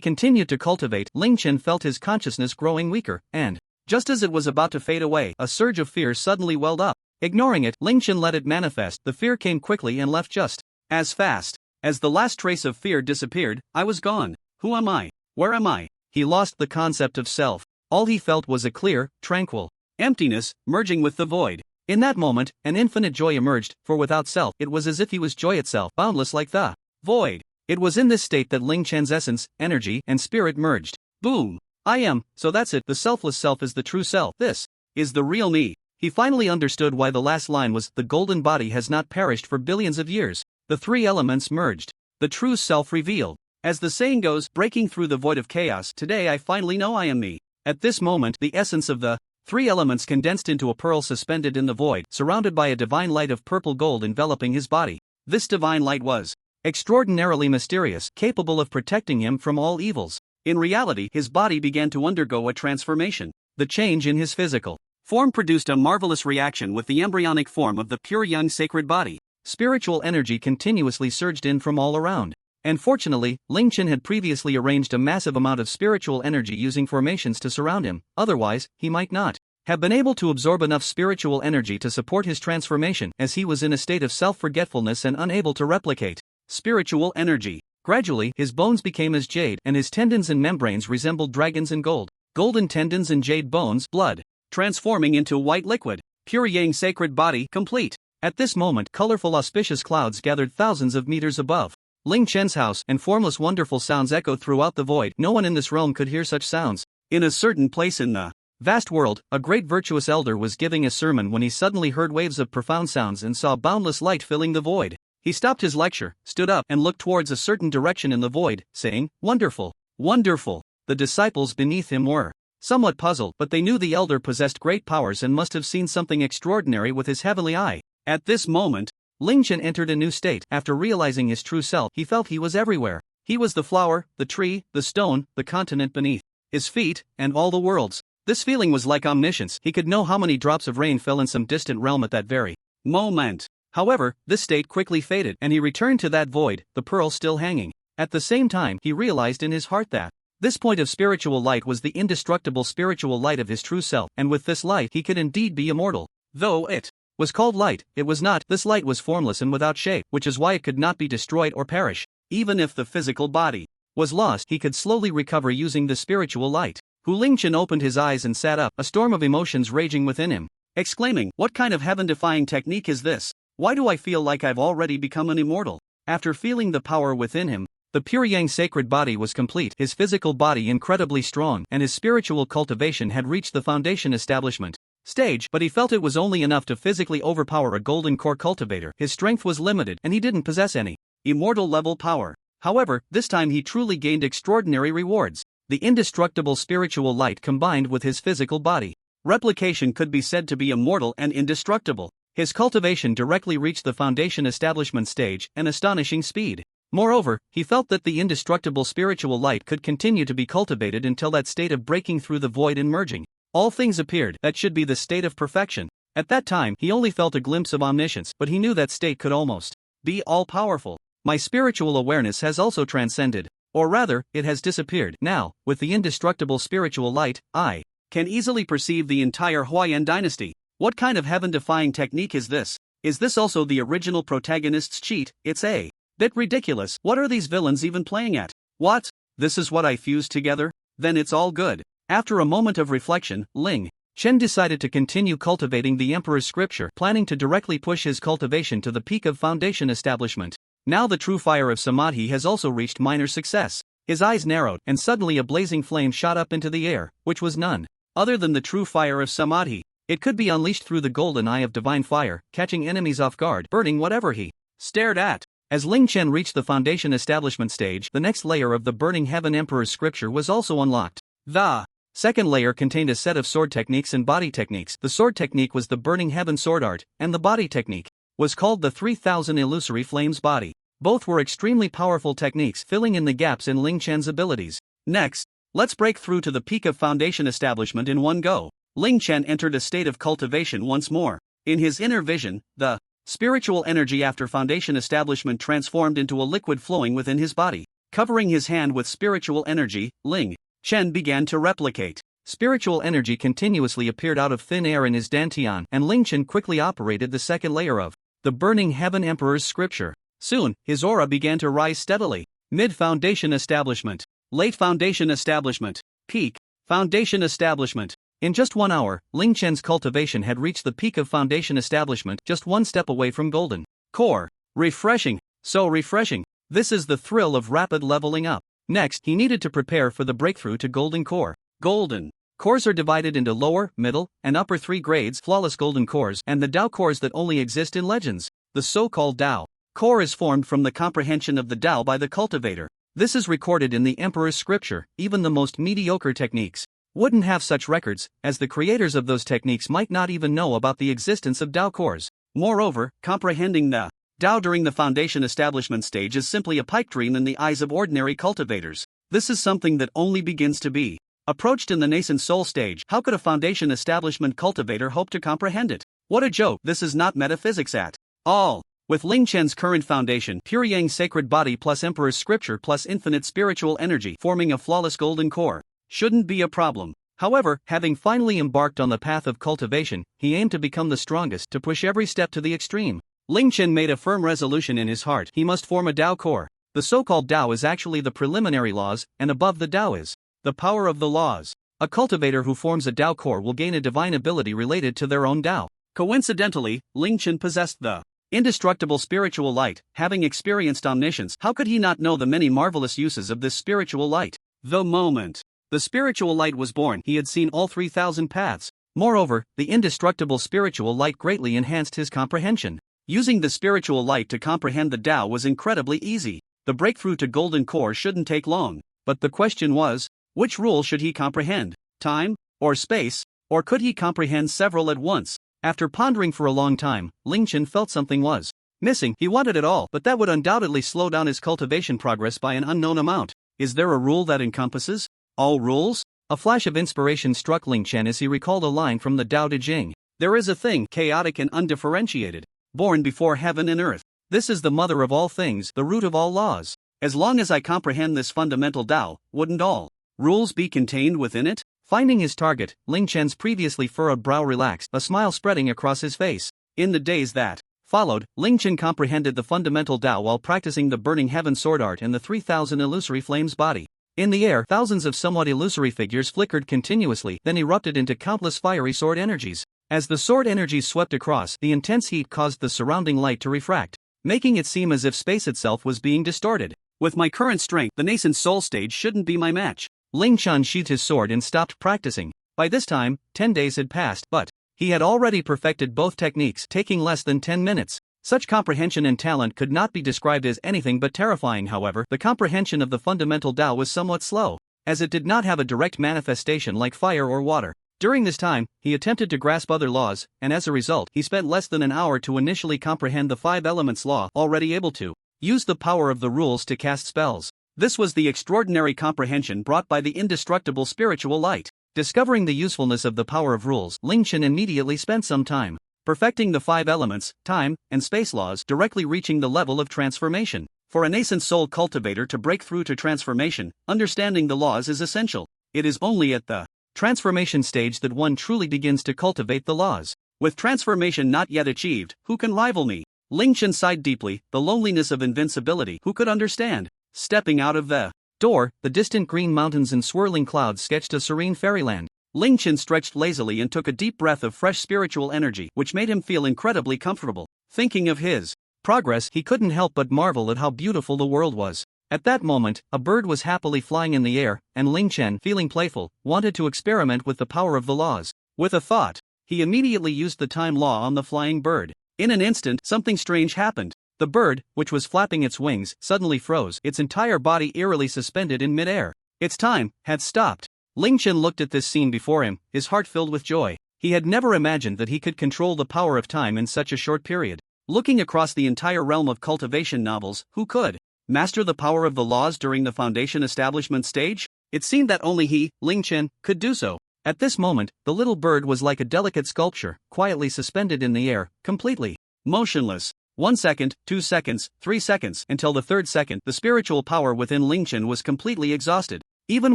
continued to cultivate, Ling Chen felt his consciousness growing weaker, and just as it was about to fade away, a surge of fear suddenly welled up. Ignoring it, Ling Chen let it manifest. The fear came quickly and left just as fast. As the last trace of fear disappeared, I was gone. Who am I? Where am I? He lost the concept of self. All he felt was a clear, tranquil emptiness, merging with the void. In that moment, an infinite joy emerged, for without self, it was as if he was joy itself, boundless like the void. It was in this state that Ling Chen's essence, energy, and spirit merged. Boom! I am, so that's it, the selfless self is the true self. This is the real me. He finally understood why the last line was, the golden body has not perished for billions of years. The 3 elements merged. The true self revealed. As the saying goes, breaking through the void of chaos, today I finally know I am me. At this moment, the essence of the 3 elements condensed into a pearl suspended in the void, surrounded by a divine light of purple gold enveloping his body. This divine light was extraordinarily mysterious, capable of protecting him from all evils. In reality, his body began to undergo a transformation. The change in his physical form produced a marvelous reaction with the embryonic form of the pure young sacred body. Spiritual energy continuously surged in from all around. And fortunately, Ling Chen had previously arranged a massive amount of spiritual energy using formations to surround him, otherwise, he might not have been able to absorb enough spiritual energy to support his transformation, as he was in a state of self-forgetfulness and unable to replicate spiritual energy. Gradually, his bones became as jade, and his tendons and membranes resembled dragons and gold. Golden tendons and jade bones, blood, transforming into white liquid. Pure yang sacred body, complete. At this moment, colorful auspicious clouds gathered thousands of meters above Ling Chen's house, and formless wonderful sounds echoed throughout the void. No one in this realm could hear such sounds. In a certain place in the vast world, a great virtuous elder was giving a sermon when he suddenly heard waves of profound sounds and saw boundless light filling the void. He stopped his lecture, stood up, and looked towards a certain direction in the void, saying, "Wonderful, wonderful." The disciples beneath him were somewhat puzzled, but they knew the elder possessed great powers and must have seen something extraordinary with his heavenly eye. At this moment, Ling Chen entered a new state. After realizing his true self, he felt he was everywhere. He was the flower, the tree, the stone, the continent beneath his feet, and all the worlds. This feeling was like omniscience. He could know how many drops of rain fell in some distant realm at that very moment. However, this state quickly faded, and he returned to that void, the pearl still hanging. At the same time, he realized in his heart that this point of spiritual light was the indestructible spiritual light of his true self, and with this light he could indeed be immortal. Though it was called light, it was not. This light was formless and without shape, which is why it could not be destroyed or perish. Even if the physical body was lost, he could slowly recover using the spiritual light. Ling Chen opened his eyes and sat up, a storm of emotions raging within him, exclaiming, "What kind of heaven-defying technique is this? Why do I feel like I've already become an immortal?" After feeling the power within him, The pure yang sacred body was complete, his physical body incredibly strong, and his spiritual cultivation had reached the foundation establishment stage, but he felt it was only enough to physically overpower a golden core cultivator. His strength was limited, and he didn't possess any immortal level power. However, this time he truly gained extraordinary rewards. The indestructible spiritual light combined with his physical body. Replication could be said to be immortal and indestructible. His cultivation directly reached the foundation establishment stage, an astonishing speed. Moreover, he felt that the indestructible spiritual light could continue to be cultivated until that state of breaking through the void and merging. All things appeared, that should be the state of perfection. At that time, he only felt a glimpse of omniscience, but he knew that state could almost be all-powerful. My spiritual awareness has also transcended, or rather, it has disappeared. Now, with the indestructible spiritual light, I can easily perceive the entire Huayan dynasty. What kind of heaven-defying technique is this? Is this also the original protagonist's cheat? It's a bit ridiculous. What are these villains even playing at? What? This is what I fused together? Then it's all good. After a moment of reflection, Ling Chen decided to continue cultivating the Emperor's scripture, planning to directly push his cultivation to the peak of foundation establishment. Now the true fire of Samadhi has also reached minor success. His eyes narrowed, and suddenly a blazing flame shot up into the air, which was none other than the true fire of Samadhi. It could be unleashed through the golden eye of divine fire, catching enemies off guard, burning whatever he stared at. As Ling Chen reached the foundation establishment stage, the next layer of the Burning Heaven Emperor's scripture was also unlocked. The second layer contained a set of sword techniques and body techniques. The sword technique was the Burning Heaven sword art, and the body technique was called the 3000 Illusory Flames body. Both were extremely powerful techniques, filling in the gaps in Ling Chen's abilities. Next, let's break through to the peak of foundation establishment in one go. Ling Chen entered a state of cultivation once more. In his inner vision, the spiritual energy after foundation establishment transformed into a liquid flowing within his body. Covering his hand with spiritual energy, Ling Chen began to replicate. Spiritual energy continuously appeared out of thin air in his dantian, and Ling Chen quickly operated the second layer of the Burning Heaven Emperor's scripture. Soon, his aura began to rise steadily. Mid-foundation establishment. Late foundation establishment. Peak foundation establishment. In just 1 hour, Ling Chen's cultivation had reached the peak of foundation establishment, just one step away from golden core. Refreshing. So refreshing. This is the thrill of rapid leveling up. Next, he needed to prepare for the breakthrough to golden core. Golden cores are divided into lower, middle, and upper 3 grades: flawless golden cores and the Tao cores that only exist in legends. The so-called Tao core is formed from the comprehension of the Tao by the cultivator. This is recorded in the Emperor's scripture. Even the most mediocre techniques wouldn't have such records, as the creators of those techniques might not even know about the existence of Tao cores. Moreover, comprehending the Tao during the foundation establishment stage is simply a pipe dream in the eyes of ordinary cultivators. This is something that only begins to be approached in the nascent soul stage. How could a foundation establishment cultivator hope to comprehend it? What a joke. This is not metaphysics at all. With Ling Chen's current foundation, pure yang sacred body plus Emperor's scripture plus infinite spiritual energy forming a flawless golden core shouldn't be a problem. However, having finally embarked on the path of cultivation, he aimed to become the strongest, to push every step to the extreme. Ling Chen made a firm resolution in his heart: he must form a Tao core. The so-called Tao is actually the preliminary laws, and above the Tao is the power of the laws. A cultivator who forms a Tao core will gain a divine ability related to their own Tao. Coincidentally, Ling Chen possessed the indestructible spiritual light. Having experienced omniscience, how could he not know the many marvelous uses of this spiritual light? The moment the spiritual light was born, he had seen all 3000 paths. Moreover, the indestructible spiritual light greatly enhanced his comprehension. Using the spiritual light to comprehend the Tao was incredibly easy. The breakthrough to golden core shouldn't take long. But the question was, which rule should he comprehend? Time? Or space? Or could he comprehend several at once? After pondering for a long time, Ling Chen felt something was missing. He wanted it all, but that would undoubtedly slow down his cultivation progress by an unknown amount. Is there a rule that encompasses all rules? A flash of inspiration struck Ling Chen as he recalled a line from the Tao Te Ching. There is a thing, chaotic and undifferentiated, born before heaven and earth. This is the mother of all things, the root of all laws. As long as I comprehend this fundamental Tao, wouldn't all rules be contained within it? Finding his target, Ling Chen's previously furrowed brow relaxed, a smile spreading across his face. In the days that followed, Ling Chen comprehended the fundamental Tao while practicing the Burning Heaven sword art and the 3000 Illusory Flames body. In the air, thousands of somewhat illusory figures flickered continuously, then erupted into countless fiery sword energies. As the sword energies swept across, the intense heat caused the surrounding light to refract, making it seem as if space itself was being distorted. With my current strength, the nascent soul stage shouldn't be my match. Ling Chen sheathed his sword and stopped practicing. By this time, 10 days had passed, but he had already perfected both techniques, taking less than 10 minutes. Such comprehension and talent could not be described as anything but terrifying. However, the comprehension of the fundamental Tao was somewhat slow, as it did not have a direct manifestation like fire or water. During this time, he attempted to grasp other laws, and as a result, he spent less than an hour to initially comprehend the 5 elements law, already able to use the power of the rules to cast spells. This was the extraordinary comprehension brought by the indestructible spiritual light. Discovering the usefulness of the power of rules, Ling Chen immediately spent some time perfecting the 5 elements, time, and space laws, directly reaching the level of transformation. For a nascent soul cultivator to break through to transformation, understanding the laws is essential. It is only at the transformation stage that one truly begins to cultivate the laws. With transformation not yet achieved, who can rival me? Ling Chen sighed deeply, the loneliness of invincibility, who could understand? Stepping out of the door, the distant green mountains and swirling clouds sketched a serene fairyland. Ling Chen stretched lazily and took a deep breath of fresh spiritual energy, which made him feel incredibly comfortable. Thinking of his progress, he couldn't help but marvel at how beautiful the world was. At that moment, a bird was happily flying in the air, and Ling Chen, feeling playful, wanted to experiment with the power of the laws. With a thought, he immediately used the time law on the flying bird. In an instant, something strange happened. The bird, which was flapping its wings, suddenly froze, its entire body eerily suspended in midair. Its time had stopped. Ling Chen looked at this scene before him, his heart filled with joy. He had never imagined that he could control the power of time in such a short period. Looking across the entire realm of cultivation novels, who could master the power of the laws during the foundation establishment stage? It seemed that only he, Ling Chen, could do so. At this moment, the little bird was like a delicate sculpture, quietly suspended in the air, completely motionless. 1 second, 2 seconds, 3 seconds, until the 3rd second, the spiritual power within Ling Chen was completely exhausted. Even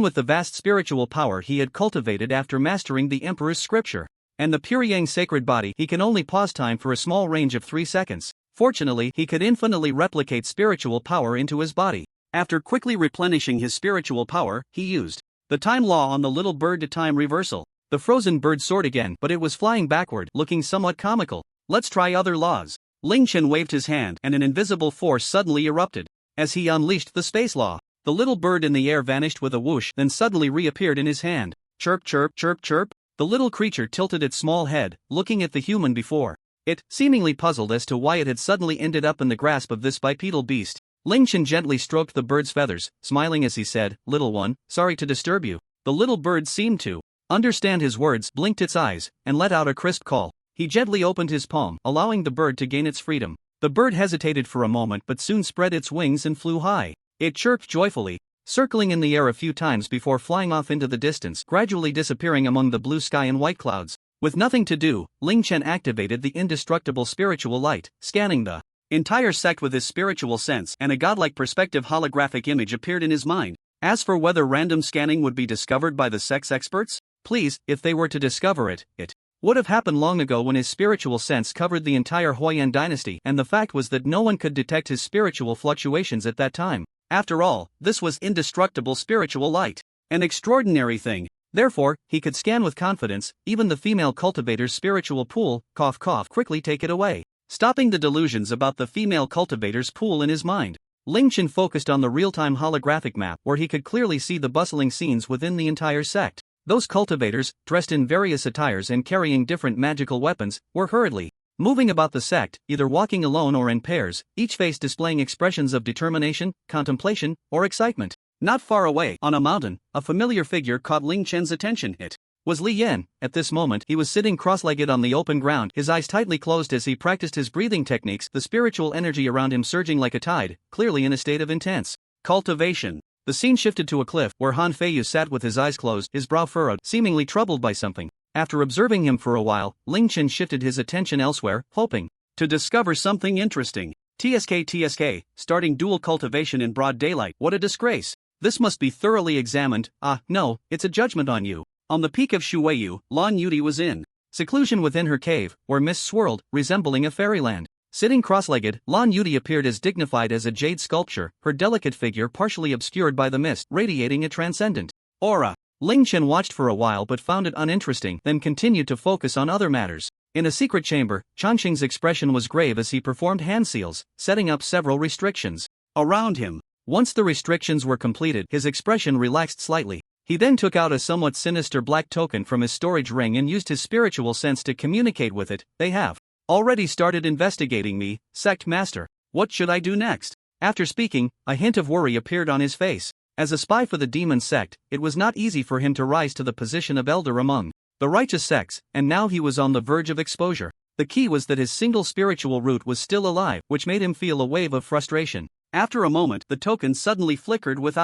with the vast spiritual power he had cultivated after mastering the Emperor's scripture and the Pyryang sacred body, he can only pause time for a small range of 3 seconds. Fortunately, he could infinitely replicate spiritual power into his body. After quickly replenishing his spiritual power, he used the time law on the little bird to time reversal. The frozen bird soared again, but it was flying backward, looking somewhat comical. Let's try other laws. Ling Chen waved his hand, and an invisible force suddenly erupted. As he unleashed the space law, the little bird in the air vanished with a whoosh, then suddenly reappeared in his hand. Chirp, chirp, chirp, chirp. The little creature tilted its small head, looking at the human before it, seemingly puzzled as to why it had suddenly ended up in the grasp of this bipedal beast. Ling Chen gently stroked the bird's feathers, smiling as he said, "Little one, sorry to disturb you." The little bird seemed to understand his words, blinked its eyes, and let out a crisp call. He gently opened his palm, allowing the bird to gain its freedom. The bird hesitated for a moment but soon spread its wings and flew high. It chirped joyfully, circling in the air a few times before flying off into the distance, gradually disappearing among the blue sky and white clouds. With nothing to do, Ling Chen activated the indestructible spiritual light, scanning the entire sect with his spiritual sense, and a godlike perspective holographic image appeared in his mind. As for whether random scanning would be discovered by the sect's experts, please, if they were to discover it, it would have happened long ago when his spiritual sense covered the entire Huayan dynasty, and the fact was that no one could detect his spiritual fluctuations at that time. After all, this was indestructible spiritual light. An extraordinary thing. Therefore, he could scan with confidence, even the female cultivator's spiritual pool, cough cough, quickly take it away. Stopping the delusions about the female cultivator's pool in his mind, Ling Chen focused on the real-time holographic map where he could clearly see the bustling scenes within the entire sect. Those cultivators, dressed in various attires and carrying different magical weapons, were hurriedly moving about the sect, either walking alone or in pairs, each face displaying expressions of determination, contemplation, or excitement. Not far away, on a mountain, a familiar figure caught Ling Chen's attention. It was Li Yan. At this moment, he was sitting cross-legged on the open ground, his eyes tightly closed as he practiced his breathing techniques, the spiritual energy around him surging like a tide, clearly in a state of intense cultivation. The scene shifted to a cliff, where Han Feiyu sat with his eyes closed, his brow furrowed, seemingly troubled by something. After observing him for a while, Ling Chen shifted his attention elsewhere, hoping to discover something interesting. TSK, starting dual cultivation in broad daylight, what a disgrace. This must be thoroughly examined. No, it's a judgment on you. On the peak of Shuiyu, Lan Yudi was in seclusion within her cave, where mist swirled, resembling a fairyland. Sitting cross-legged, Lan Yudi appeared as dignified as a jade sculpture, her delicate figure partially obscured by the mist, radiating a transcendent aura. Ling Chen watched for a while but found it uninteresting, then continued to focus on other matters. In a secret chamber, Changqing's expression was grave as he performed hand seals, setting up several restrictions around him. Once the restrictions were completed, his expression relaxed slightly. He then took out a somewhat sinister black token from his storage ring and used his spiritual sense to communicate with it. They have already started investigating me, Sect Master. What should I do next? After speaking, a hint of worry appeared on his face. As a spy for the demon sect, it was not easy for him to rise to the position of elder among the righteous sects, and now he was on the verge of exposure. The key was that his single spiritual root was still alive, which made him feel a wave of frustration. After a moment, the token suddenly flickered with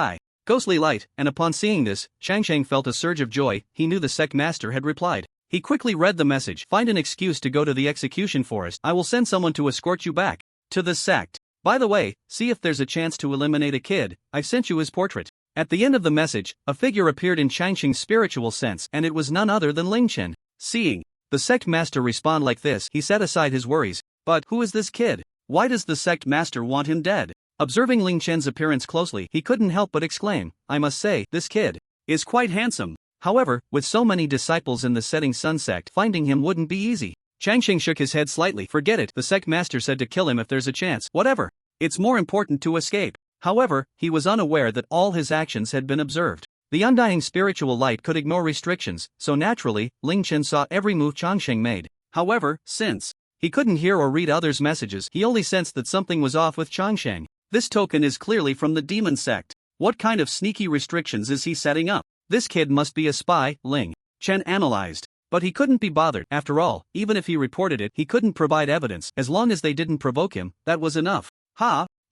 ghostly light, and upon seeing this, Changsheng felt a surge of joy. He knew the sect master had replied. He quickly read the message. Find an excuse to go to the execution forest. I will send someone to escort you back to the sect. By the way, see if there's a chance to eliminate a kid. I've sent you his portrait. At the end of the message, a figure appeared in Changsheng's spiritual sense, and it was none other than Ling Chen. Seeing the sect master respond like this, he set aside his worries. But who is this kid? Why does the sect master want him dead? Observing Ling Chen's appearance closely, he couldn't help but exclaim, I must say, this kid is quite handsome. However, with so many disciples in the Setting Sun sect, finding him wouldn't be easy. Changsheng shook his head slightly. Forget it, the sect master said to kill him if there's a chance. Whatever. It's more important to escape. However, he was unaware that all his actions had been observed. The undying spiritual light could ignore restrictions, so naturally, Ling Chen saw every move Changsheng made. However, since he couldn't hear or read others' messages, he only sensed that something was off with Changsheng. This token is clearly from the demon sect. What kind of sneaky restrictions is he setting up? This kid must be a spy, Ling Chen analyzed. But he couldn't be bothered. After all, even if he reported it, he couldn't provide evidence. As long as they didn't provoke him, that was enough.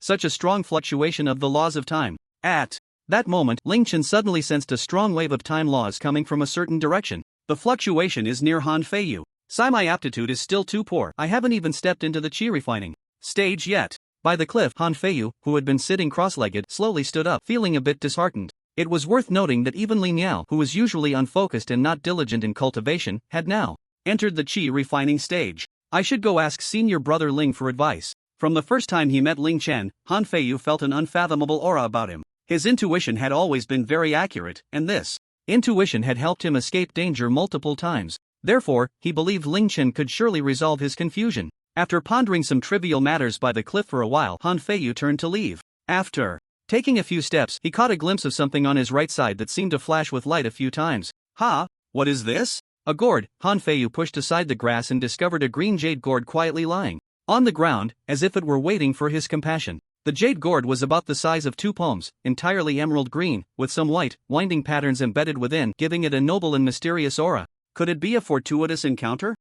Such a strong fluctuation of the laws of time. At that moment, Ling Chen suddenly sensed a strong wave of time laws coming from a certain direction. The fluctuation is near Han Feiyu. My aptitude is still too poor. I haven't even stepped into the chi refining stage yet. By the cliff, Han Feiyu, who had been sitting cross-legged, slowly stood up, feeling a bit disheartened. It was worth noting that even Lin Yao, who was usually unfocused and not diligent in cultivation, had now entered the chi refining stage. I should go ask senior brother Ling for advice. From the first time he met Ling Chen, Han Feiyu felt an unfathomable aura about him. His intuition had always been very accurate, and this intuition had helped him escape danger multiple times. Therefore, he believed Ling Chen could surely resolve his confusion. After pondering some trivial matters by the cliff for a while, Han Feiyu turned to leave. After taking a few steps, he caught a glimpse of something on his right side that seemed to flash with light a few times. What is this? A gourd. Han Feiyu pushed aside the grass and discovered a green jade gourd quietly lying on the ground, as if it were waiting for his compassion. The jade gourd was about the size of 2 palms, entirely emerald green, with some white, winding patterns embedded within, giving it a noble and mysterious aura. Could it be a fortuitous encounter?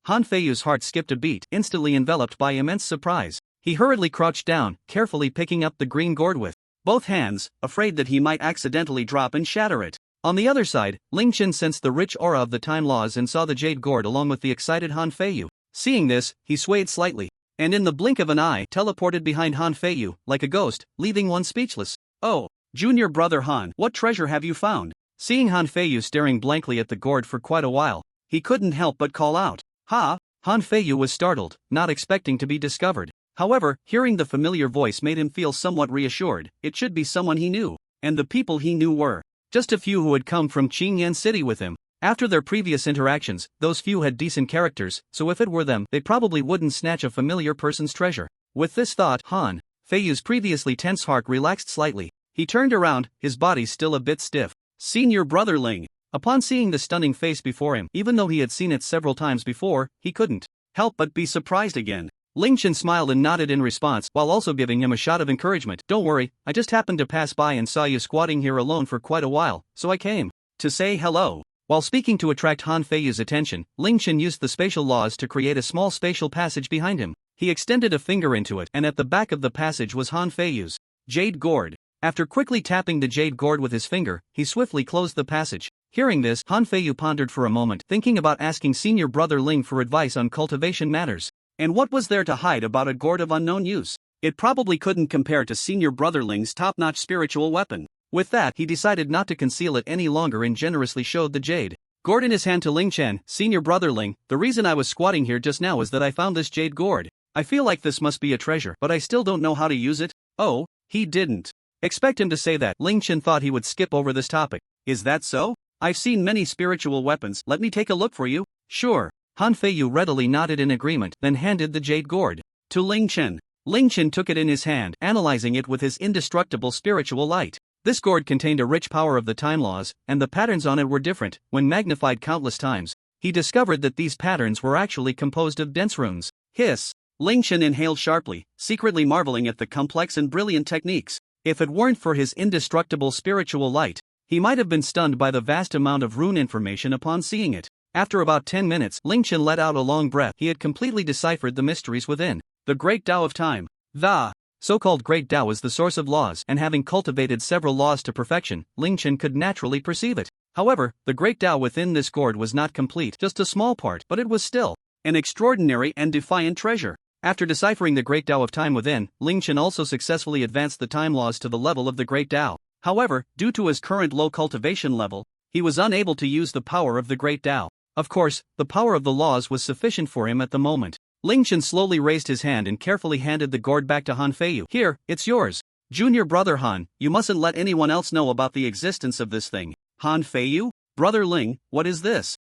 Han Feiyu's heart skipped a beat, instantly enveloped by immense surprise. He hurriedly crouched down, carefully picking up the green gourd with both hands, afraid that he might accidentally drop and shatter it. On the other side, Ling Chen sensed the rich aura of the time laws and saw the jade gourd along with the excited Han Feiyu. Seeing this, he swayed slightly, and in the blink of an eye, teleported behind Han Feiyu, like a ghost, leaving one speechless. Oh, junior brother Han, what treasure have you found? Seeing Han Feiyu staring blankly at the gourd for quite a while, he couldn't help but call out. Han Feiyu was startled, not expecting to be discovered. However, hearing the familiar voice made him feel somewhat reassured. It should be someone he knew, and the people he knew were just a few who had come from Qingyan City with him. After their previous interactions, those few had decent characters, so if it were them, they probably wouldn't snatch a familiar person's treasure. With this thought, Han Feiyu's previously tense heart relaxed slightly. He turned around, his body still a bit stiff. Senior brother Ling. Upon seeing the stunning face before him, even though he had seen it several times before, he couldn't help but be surprised again. Ling Chen smiled and nodded in response, while also giving him a shot of encouragement. Don't worry, I just happened to pass by and saw you squatting here alone for quite a while, so I came to say hello. While speaking to attract Han Feiyu's attention, Ling Chen used the spatial laws to create a small spatial passage behind him. He extended a finger into it, and at the back of the passage was Han Feiyu's jade gourd. After quickly tapping the jade gourd with his finger, he swiftly closed the passage. Hearing this, Han Feiyu pondered for a moment, thinking about asking senior brother Ling for advice on cultivation matters. And what was there to hide about a gourd of unknown use? It probably couldn't compare to senior brother Ling's top-notch spiritual weapon. With that, he decided not to conceal it any longer and generously showed the jade gourd in his hand to Ling Chen. Senior brother Ling, the reason I was squatting here just now is that I found this jade gourd. I feel like this must be a treasure, but I still don't know how to use it. Oh, he didn't expect him to say that. Ling Chen thought he would skip over this topic. Is that so? I've seen many spiritual weapons, let me take a look for you. Sure. Han Feiyu readily nodded in agreement, then handed the jade gourd to Ling Chen. Ling Chen took it in his hand, analyzing it with his indestructible spiritual light. This gourd contained a rich power of the time laws, and the patterns on it were different. When magnified countless times, he discovered that these patterns were actually composed of dense runes. Hiss! Ling Chen inhaled sharply, secretly marveling at the complex and brilliant techniques. If it weren't for his indestructible spiritual light, he might have been stunned by the vast amount of rune information upon seeing it. After about 10 minutes, Ling Chen let out a long breath. He had completely deciphered the mysteries within. The Great Tao of Time. The so-called Great Tao is the source of laws, and having cultivated several laws to perfection, Ling Chen could naturally perceive it. However, the Great Tao within this gourd was not complete, just a small part, but it was still an extraordinary and defiant treasure. After deciphering the Great Tao of Time within, Ling Chen also successfully advanced the time laws to the level of the Great Tao. However, due to his current low cultivation level, he was unable to use the power of the Great Tao. Of course, the power of the laws was sufficient for him at the moment. Ling Chen slowly raised his hand and carefully handed the gourd back to Han Feiyu. Here, it's yours. Junior brother Han, you mustn't let anyone else know about the existence of this thing. Han Feiyu? Brother Ling, what is this?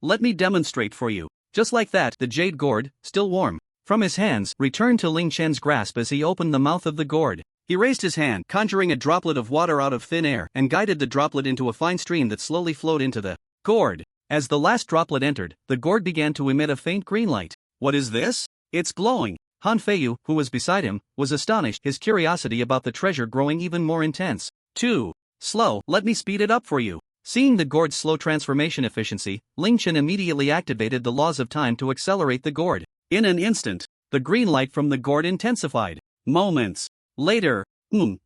Let me demonstrate for you. Just like that, the jade gourd, still warm, from his hands, returned to Ling Chen's grasp as he opened the mouth of the gourd. He raised his hand, conjuring a droplet of water out of thin air, and guided the droplet into a fine stream that slowly flowed into the gourd. As the last droplet entered, the gourd began to emit a faint green light. What is this? It's glowing. Han Feiyu, who was beside him, was astonished, his curiosity about the treasure growing even more intense. Too slow, let me speed it up for you. Seeing the gourd's slow transformation efficiency, Ling Chen immediately activated the laws of time to accelerate the gourd. In an instant, the green light from the gourd intensified. Moments later,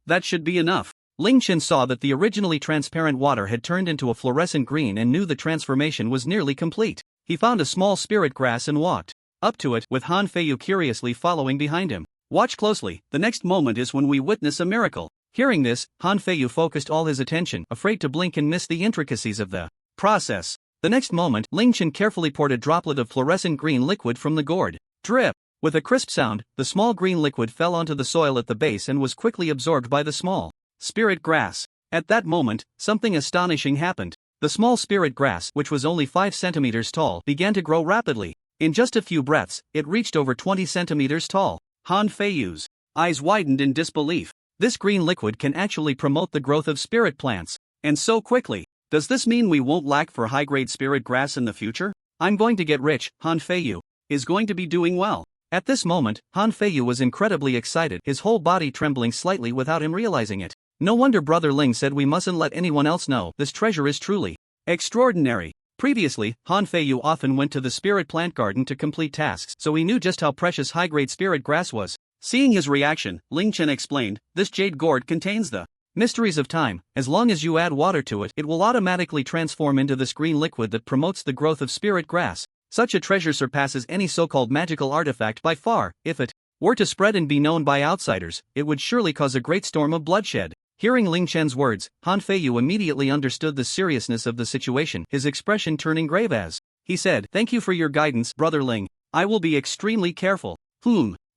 that should be enough. Ling Chen saw that the originally transparent water had turned into a fluorescent green and knew the transformation was nearly complete. He found a small spirit grass and walked up to it, with Han Feiyu curiously following behind him. Watch closely, the next moment is when we witness a miracle. Hearing this, Han Feiyu focused all his attention, afraid to blink and miss the intricacies of the process. The next moment, Ling Chen carefully poured a droplet of fluorescent green liquid from the gourd. Drip! With a crisp sound, the small green liquid fell onto the soil at the base and was quickly absorbed by the small spirit grass. At that moment, something astonishing happened. The small spirit grass, which was only 5 centimeters tall, began to grow rapidly. In just a few breaths, it reached over 20 centimeters tall. Han Feiyu's eyes widened in disbelief. This green liquid can actually promote the growth of spirit plants. And so quickly. Does this mean we won't lack for high-grade spirit grass in the future? I'm going to get rich. Han Feiyu is going to be doing well. At this moment, Han Feiyu was incredibly excited, his whole body trembling slightly without him realizing it. No wonder Brother Ling said we mustn't let anyone else know. This treasure is truly extraordinary. Previously, Han Feiyu often went to the spirit plant garden to complete tasks, so he knew just how precious high-grade spirit grass was. Seeing his reaction, Ling Chen explained, this jade gourd contains the mysteries of time. As long as you add water to it, it will automatically transform into this green liquid that promotes the growth of spirit grass. Such a treasure surpasses any so-called magical artifact by far. If it were to spread and be known by outsiders, it would surely cause a great storm of bloodshed. Hearing Ling Chen's words, Han Feiyu immediately understood the seriousness of the situation, his expression turning grave as he said, "Thank you for your guidance, Brother Ling. I will be extremely careful."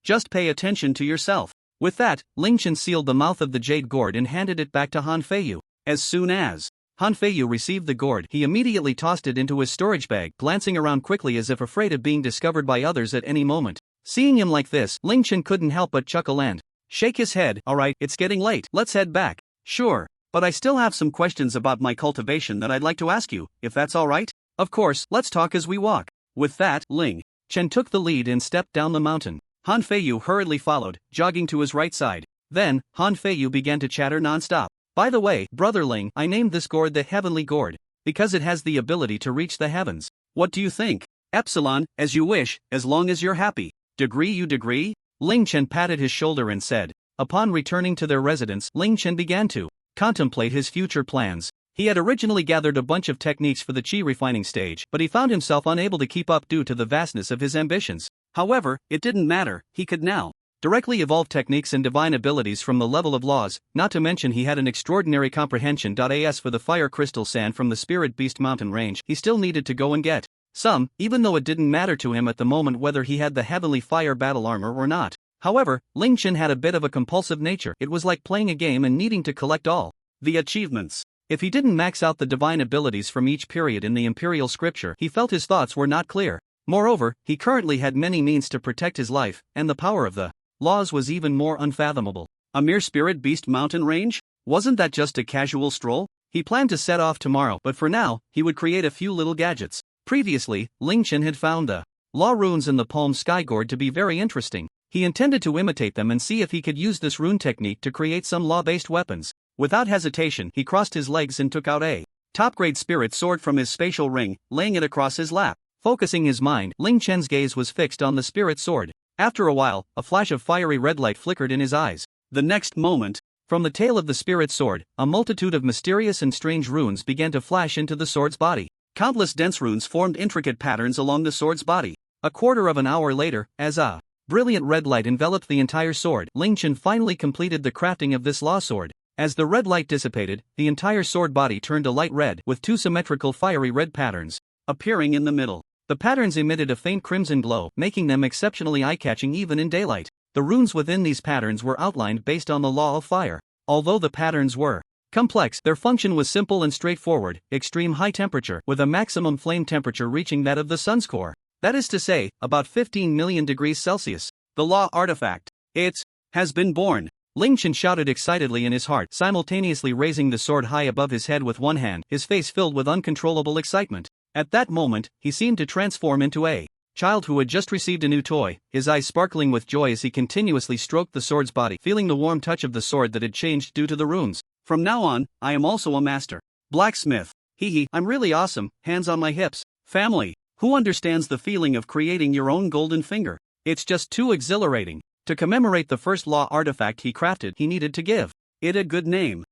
Just pay attention to yourself. With that, Ling Chen sealed the mouth of the jade gourd and handed it back to Han Feiyu. As soon as Han Feiyu received the gourd, he immediately tossed it into his storage bag, glancing around quickly as if afraid of being discovered by others at any moment. Seeing him like this, Ling Chen couldn't help but chuckle and shake his head. Alright, it's getting late, let's head back. Sure, but I still have some questions about my cultivation that I'd like to ask you, if that's alright? Of course, let's talk as we walk. With that, Ling Chen took the lead and stepped down the mountain. Han Feiyu hurriedly followed, jogging to his right side. Then, Han Feiyu began to chatter non-stop. By the way, Brother Ling, I named this gourd the Heavenly Gourd, because it has the ability to reach the heavens. What do you think? Epsilon, as you wish, as long as you're happy. Degree you degree? Ling Chen patted his shoulder and said. Upon returning to their residence, Ling Chen began to contemplate his future plans. He had originally gathered a bunch of techniques for the chi refining stage, but he found himself unable to keep up due to the vastness of his ambitions. However, it didn't matter, he could now directly evolve techniques and divine abilities from the level of laws, not to mention he had an extraordinary comprehension. As for the fire crystal sand from the Spirit Beast mountain range, he still needed to go and get some, even though it didn't matter to him at the moment whether he had the heavenly fire battle armor or not. However, Ling Chen had a bit of a compulsive nature. It was like playing a game and needing to collect all the achievements. If he didn't max out the divine abilities from each period in the imperial scripture, he felt his thoughts were not clear. Moreover, he currently had many means to protect his life, and the power of the Law's was even more unfathomable. A mere spirit beast mountain range? Wasn't that just a casual stroll? He planned to set off tomorrow, but for now, he would create a few little gadgets. Previously, Ling Chen had found the Law runes in the palm sky gourd to be very interesting. He intended to imitate them and see if he could use this rune technique to create some law-based weapons. Without hesitation, he crossed his legs and took out a top-grade spirit sword from his spatial ring, laying it across his lap. Focusing his mind, Ling Chen's gaze was fixed on the spirit sword. After a while, a flash of fiery red light flickered in his eyes. The next moment, from the tail of the spirit sword, a multitude of mysterious and strange runes began to flash into the sword's body. Countless dense runes formed intricate patterns along the sword's body. A quarter of an hour later, as a brilliant red light enveloped the entire sword, Ling Chen finally completed the crafting of this law sword. As the red light dissipated, the entire sword body turned a light red, with two symmetrical fiery red patterns appearing in the middle. The patterns emitted a faint crimson glow, making them exceptionally eye-catching even in daylight. The runes within these patterns were outlined based on the law of fire. Although the patterns were complex, their function was simple and straightforward: extreme high temperature, with a maximum flame temperature reaching that of the sun's core. That is to say, about 15 million degrees Celsius. The law artifact. It has been born. Ling Chen shouted excitedly in his heart, simultaneously raising the sword high above his head with one hand, his face filled with uncontrollable excitement. At that moment, he seemed to transform into a child who had just received a new toy, his eyes sparkling with joy as he continuously stroked the sword's body, feeling the warm touch of the sword that had changed due to the runes. From now on, I am also a master blacksmith. Hee, I'm really awesome, hands on my hips. Family. Who understands the feeling of creating your own golden finger? It's just too exhilarating. To commemorate the first law artifact he crafted, he needed to give it a good name.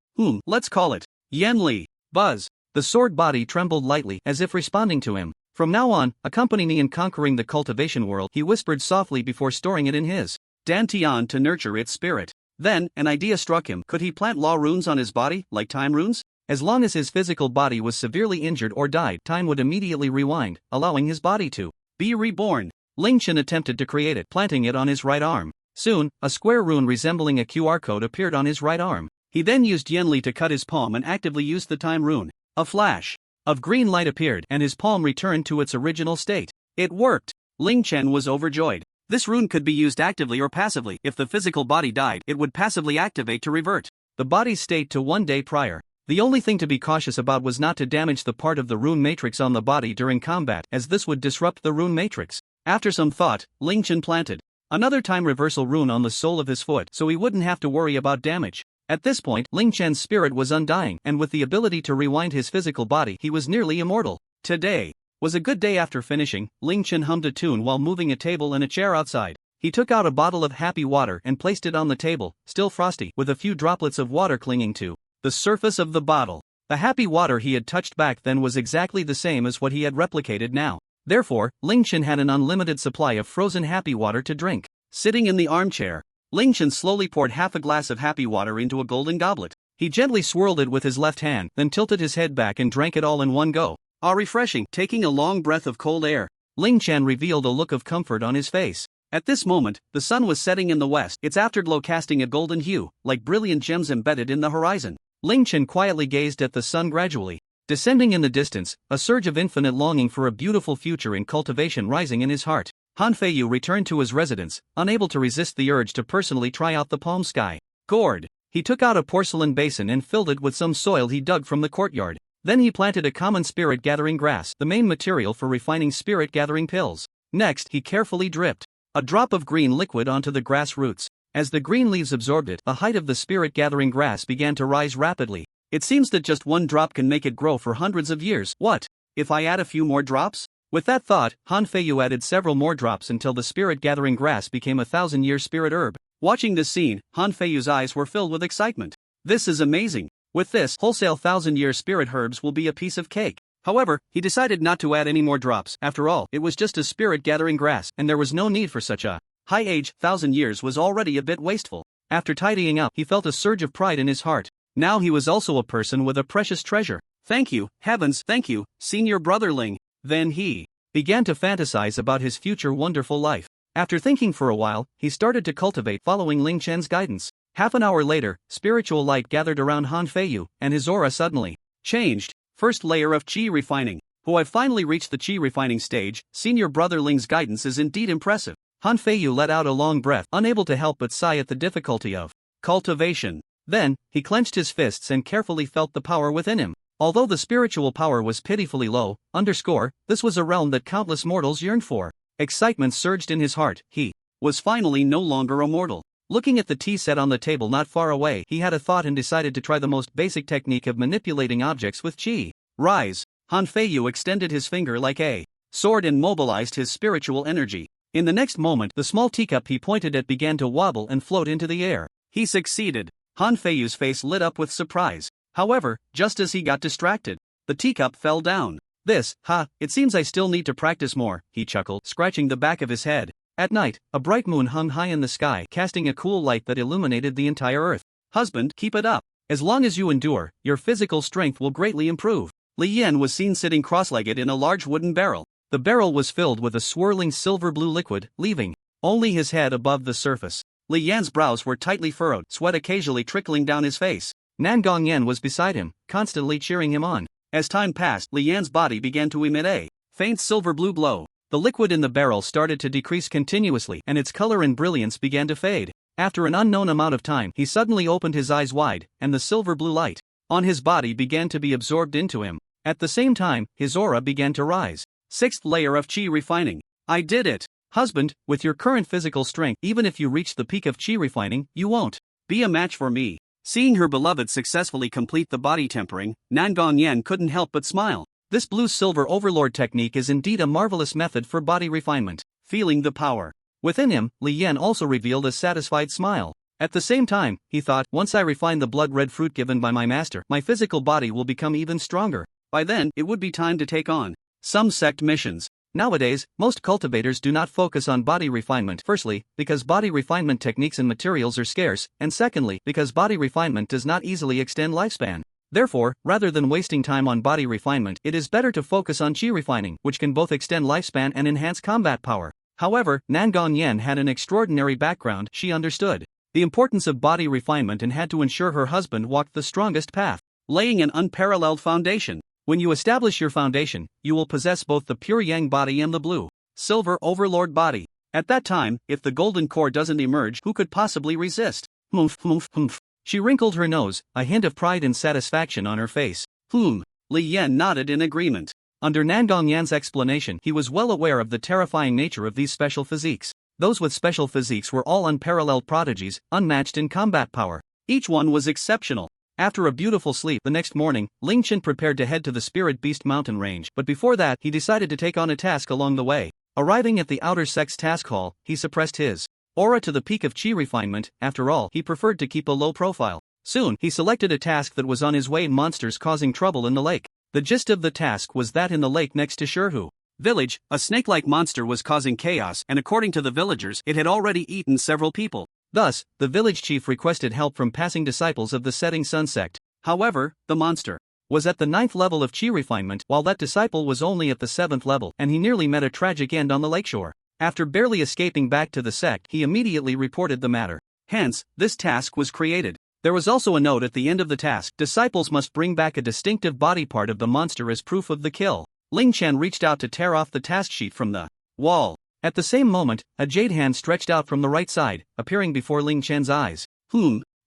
Let's call it Yanli. Buzz. The sword body trembled lightly, as if responding to him. From now on, accompany me in conquering the cultivation world, he whispered softly before storing it in his dantian to nurture its spirit. Then, an idea struck him. Could he plant law runes on his body, like time runes? As long as his physical body was severely injured or died, time would immediately rewind, allowing his body to be reborn. Ling Chen attempted to create it, planting it on his right arm. Soon, a square rune resembling a QR code appeared on his right arm. He then used Yanli to cut his palm and actively used the time rune. A flash of green light appeared, and his palm returned to its original state. It worked. Ling Chen was overjoyed. This rune could be used actively or passively. If the physical body died, it would passively activate to revert the body's state to one day prior. The only thing to be cautious about was not to damage the part of the rune matrix on the body during combat, as this would disrupt the rune matrix. After some thought, Ling Chen planted another time reversal rune on the sole of his foot so he wouldn't have to worry about damage. At this point, Ling Chen's spirit was undying, and with the ability to rewind his physical body, he was nearly immortal. Today was a good day. After finishing, Ling Chen hummed a tune while moving a table and a chair outside. He took out a bottle of happy water and placed it on the table, still frosty, with a few droplets of water clinging to the surface of the bottle. The happy water he had touched back then was exactly the same as what he had replicated now. Therefore, Ling Chen had an unlimited supply of frozen happy water to drink. Sitting in the armchair, Ling Chen slowly poured half a glass of happy water into a golden goblet. He gently swirled it with his left hand, then tilted his head back and drank it all in one go. Ah, refreshing. Taking a long breath of cold air, Ling Chen revealed a look of comfort on his face. At this moment, the sun was setting in the west, its afterglow casting a golden hue, like brilliant gems embedded in the horizon. Ling Chen quietly gazed at the sun gradually descending in the distance, a surge of infinite longing for a beautiful future in cultivation rising in his heart. Han Feiyu returned to his residence, unable to resist the urge to personally try out the palm sky gourd. He took out a porcelain basin and filled it with some soil he dug from the courtyard. Then he planted a common spirit-gathering grass, the main material for refining spirit-gathering pills. Next, he carefully dripped a drop of green liquid onto the grass roots. As the green leaves absorbed it, the height of the spirit-gathering grass began to rise rapidly. It seems that just one drop can make it grow for hundreds of years. What if I add a few more drops? With that thought, Han Feiyu added several more drops until the spirit-gathering grass became a 1,000-year spirit herb. Watching this scene, Han Feiyu's eyes were filled with excitement. This is amazing. With this, wholesale 1,000-year spirit herbs will be a piece of cake. However, he decided not to add any more drops. After all, it was just a spirit-gathering grass, and there was no need for such a high age. 1,000 years was already a bit wasteful. After tidying up, he felt a surge of pride in his heart. Now he was also a person with a precious treasure. Thank you, heavens, thank you, senior brother Ling. Then he began to fantasize about his future wonderful life. After thinking for a while, he started to cultivate following Ling Chen's guidance. Half an hour later, spiritual light gathered around Han Feiyu, and his aura suddenly changed. First layer of Qi refining. I've finally reached the Qi refining stage. Senior brother Ling's guidance is indeed impressive. Han Feiyu let out a long breath, unable to help but sigh at the difficulty of cultivation. Then, he clenched his fists and carefully felt the power within him. Although the spiritual power was pitifully low, this was a realm that countless mortals yearned for. Excitement surged in his heart. He was finally no longer a mortal. Looking at the tea set on the table not far away, he had a thought and decided to try the most basic technique of manipulating objects with qi. Rise. Han Feiyu extended his finger like a sword and mobilized his spiritual energy. In the next moment, the small teacup he pointed at began to wobble and float into the air. He succeeded. Han Feiyu's face lit up with surprise. However, just as he got distracted, the teacup fell down. It seems I still need to practice more, he chuckled, scratching the back of his head. At night, a bright moon hung high in the sky, casting a cool light that illuminated the entire earth. Husband, keep it up. As long as you endure, your physical strength will greatly improve. Li Yan was seen sitting cross-legged in a large wooden barrel. The barrel was filled with a swirling silver-blue liquid, leaving only his head above the surface. Li Yan's brows were tightly furrowed, sweat occasionally trickling down his face. Nan Gongyan was beside him, constantly cheering him on. As time passed, Li Yan's body began to emit a faint silver-blue glow. The liquid in the barrel started to decrease continuously, and its color and brilliance began to fade. After an unknown amount of time, he suddenly opened his eyes wide, and the silver-blue light on his body began to be absorbed into him. At the same time, his aura began to rise. 6th layer of qi refining. I did it. Husband, with your current physical strength, even if you reach the peak of qi refining, you won't be a match for me. Seeing her beloved successfully complete the body tempering, Nan Gongyan couldn't help but smile. This blue-silver overlord technique is indeed a marvelous method for body refinement. Feeling the power within him, Li Yan also revealed a satisfied smile. At the same time, he thought, once I refine the blood-red fruit given by my master, my physical body will become even stronger. By then, it would be time to take on some sect missions. Nowadays, most cultivators do not focus on body refinement. Firstly, because body refinement techniques and materials are scarce, and secondly, because body refinement does not easily extend lifespan. Therefore, rather than wasting time on body refinement, it is better to focus on qi refining, which can both extend lifespan and enhance combat power. However, Nan Gongyan had an extraordinary background. She understood the importance of body refinement and had to ensure her husband walked the strongest path, laying an unparalleled foundation. When you establish your foundation, you will possess both the pure yang body and the blue, silver overlord body. At that time, if the golden core doesn't emerge, who could possibly resist? Humph, humph, humph. She wrinkled her nose, a hint of pride and satisfaction on her face. Li Yan nodded in agreement. Under Nan Gongyan's explanation, he was well aware of the terrifying nature of these special physiques. Those with special physiques were all unparalleled prodigies, unmatched in combat power. Each one was exceptional. After a beautiful sleep the next morning, Ling Chen prepared to head to the Spirit Beast mountain range, but before that, he decided to take on a task along the way. Arriving at the outer Sect's task hall, he suppressed his aura to the peak of qi refinement. After all, he preferred to keep a low profile. Soon, he selected a task that was on his way: monsters causing trouble in the lake. The gist of the task was that in the lake next to Shirhu village, a snake-like monster was causing chaos, and according to the villagers, it had already eaten several people. Thus, the village chief requested help from passing disciples of the Setting Sun sect. However, the monster was at the 9th level of qi refinement, while that disciple was only at the 7th level, and he nearly met a tragic end on the lakeshore. After barely escaping back to the sect, he immediately reported the matter. Hence, this task was created. There was also a note at the end of the task: disciples must bring back a distinctive body part of the monster as proof of the kill. Ling Chen reached out to tear off the task sheet from the wall. At the same moment, a jade hand stretched out from the right side, appearing before Ling Chen's eyes.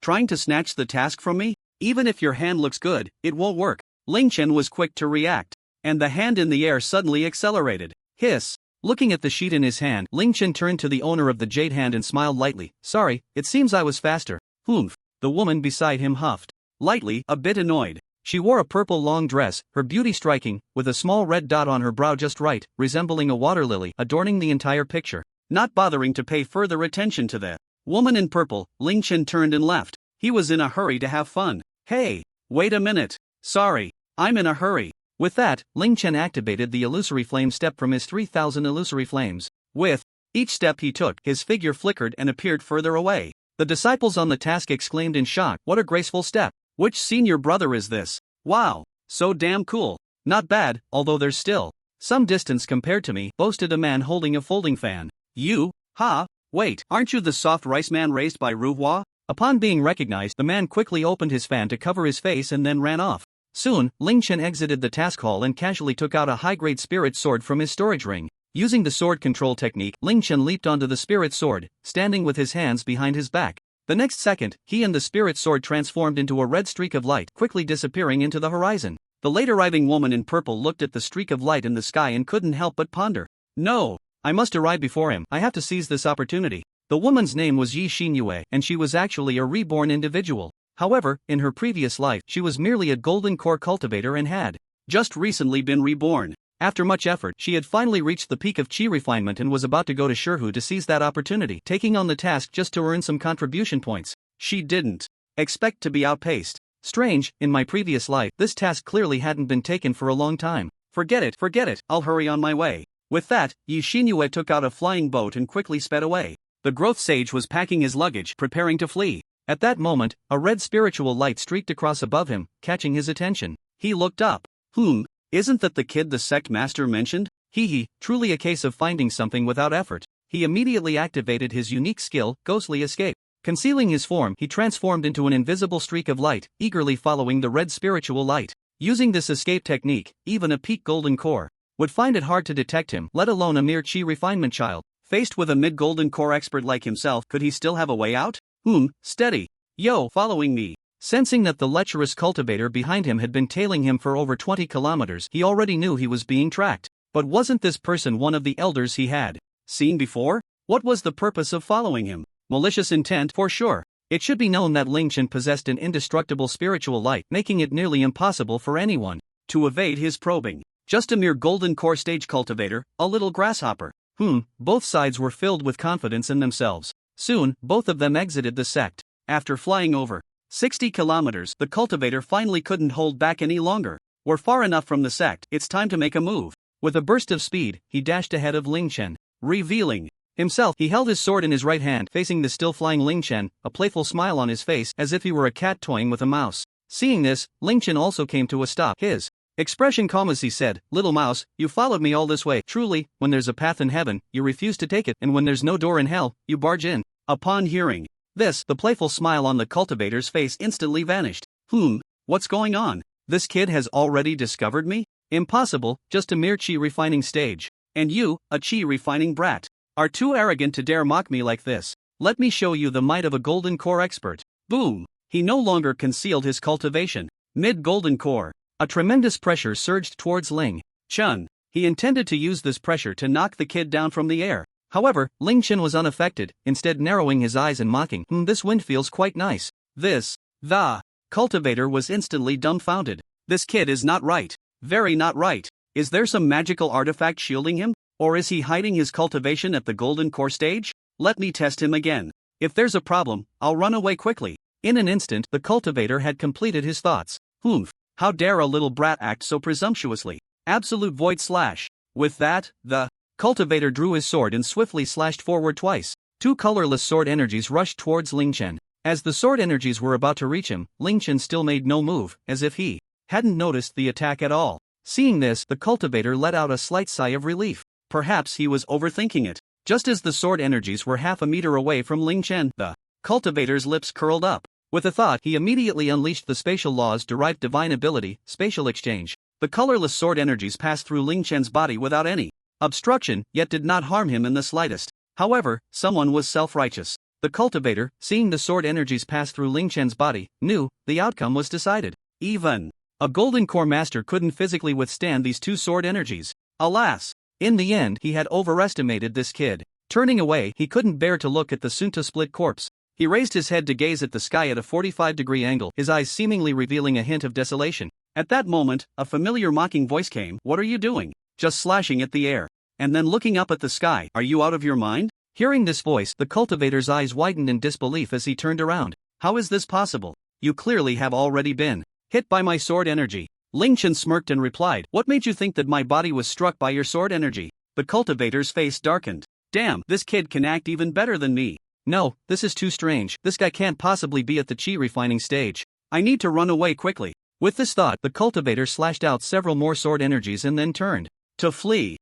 Trying to snatch the task from me? Even if your hand looks good, it won't work. Ling Chen was quick to react, and the hand in the air suddenly accelerated. Hiss. Looking at the sheet in his hand, Ling Chen turned to the owner of the jade hand and smiled lightly. Sorry, it seems I was faster. The woman beside him huffed lightly, a bit annoyed. She wore a purple long dress, her beauty striking, with a small red dot on her brow just right, resembling a water lily, adorning the entire picture. Not bothering to pay further attention to the woman in purple, Ling Chen turned and left. He was in a hurry to have fun. Hey, wait a minute. Sorry, I'm in a hurry. With that, Ling Chen activated the illusory flame step from his 3,000 illusory flames. With each step he took, his figure flickered and appeared further away. The disciples on the task exclaimed in shock, "What a graceful step! Which senior brother is this? Wow, so damn cool." "Not bad, although there's still some distance compared to me," boasted a man holding a folding fan. "You? Ha? Wait, aren't you the soft rice man raised by Ruhua?" Upon being recognized, the man quickly opened his fan to cover his face and then ran off. Soon, Ling Chen exited the task hall and casually took out a high-grade spirit sword from his storage ring. Using the sword control technique, Ling Chen leaped onto the spirit sword, standing with his hands behind his back. The next second, he and the spirit sword transformed into a red streak of light, quickly disappearing into the horizon. The late arriving woman in purple looked at the streak of light in the sky and couldn't help but ponder. No! I must arrive before him. I have to seize this opportunity. The woman's name was Yi Xinyue, and she was actually a reborn individual. However, in her previous life, she was merely a golden core cultivator and had just recently been reborn. After much effort, she had finally reached the peak of chi refinement and was about to go to Shirhu to seize that opportunity, taking on the task just to earn some contribution points. She didn't expect to be outpaced. Strange, in my previous life, this task clearly hadn't been taken for a long time. Forget it, I'll hurry on my way. With that, Yi Xinyue took out a flying boat and quickly sped away. The growth sage was packing his luggage, preparing to flee. At that moment, a red spiritual light streaked across above him, catching his attention. He looked up. Isn't that the kid the sect master mentioned? Truly a case of finding something without effort. He immediately activated his unique skill, Ghostly Escape. Concealing his form, he transformed into an invisible streak of light, eagerly following the red spiritual light. Using this escape technique, even a peak golden core would find it hard to detect him, let alone a mere chi refinement child. Faced with a mid-golden core expert like himself, could he still have a way out? Steady. Yo, following me. Sensing that the lecherous cultivator behind him had been tailing him for over 20 kilometers, he already knew he was being tracked. But wasn't this person one of the elders he had seen before? What was the purpose of following him? Malicious intent, for sure. It should be known that Ling Chen possessed an indestructible spiritual light, making it nearly impossible for anyone to evade his probing. Just a mere golden core stage cultivator, a little grasshopper. Both sides were filled with confidence in themselves. Soon, both of them exited the sect. After flying over 60 kilometers, the cultivator finally couldn't hold back any longer. We're far enough from the sect, it's time to make a move. With a burst of speed, he dashed ahead of Ling Chen. Revealing himself, he held his sword in his right hand, facing the still flying Ling Chen, a playful smile on his face, as if he were a cat toying with a mouse. Seeing this, Ling Chen also came to a stop. His expression calm as he said, "Little mouse, you followed me all this way. Truly, when there's a path in heaven, you refuse to take it, and when there's no door in hell, you barge in." Upon hearing this, the playful smile on the cultivator's face instantly vanished. What's going on? This kid has already discovered me? Impossible, just a mere chi refining stage. And you, a chi refining brat, are too arrogant to dare mock me like this. Let me show you the might of a golden core expert. Boom! He no longer concealed his cultivation. Mid-golden core. A tremendous pressure surged towards Ling Chen. He intended to use this pressure to knock the kid down from the air. However, Ling Chen was unaffected, instead narrowing his eyes and mocking, "This wind feels quite nice." The cultivator was instantly dumbfounded. This kid is not right. Very not right. Is there some magical artifact shielding him? Or is he hiding his cultivation at the golden core stage? Let me test him again. If there's a problem, I'll run away quickly. In an instant, the cultivator had completed his thoughts. How dare a little brat act so presumptuously? Absolute void slash. With that, the cultivator drew his sword and swiftly slashed forward twice. Two colorless sword energies rushed towards Ling Chen. As the sword energies were about to reach him, Ling Chen still made no move, as if he hadn't noticed the attack at all. Seeing this, the cultivator let out a slight sigh of relief. Perhaps he was overthinking it. Just as the sword energies were half a meter away from Ling Chen, the cultivator's lips curled up. With a thought, he immediately unleashed the spatial laws-derived divine ability, Spatial Exchange. The colorless sword energies passed through Ling Chen's body without any obstruction, yet did not harm him in the slightest. However, someone was self-righteous. The cultivator, seeing the sword energies pass through Ling Chen's body, knew the outcome was decided. Even a golden core master couldn't physically withstand these two sword energies. Alas! In the end, he had overestimated this kid. Turning away, he couldn't bear to look at the soon-to-split corpse. He raised his head to gaze at the sky at a 45-degree angle, his eyes seemingly revealing a hint of desolation. At that moment, a familiar mocking voice came. "What are you doing?" "Just slashing at the air." And then looking up at the sky. "Are you out of your mind?" Hearing this voice, the cultivator's eyes widened in disbelief as he turned around. "How is this possible? You clearly have already been hit by my sword energy." Ling Chen smirked and replied, "What made you think that my body was struck by your sword energy?" The cultivator's face darkened. "Damn, this kid can act even better than me. No, this is too strange. This guy can't possibly be at the chi refining stage. I need to run away quickly." With this thought, the cultivator slashed out several more sword energies and then turned to flee.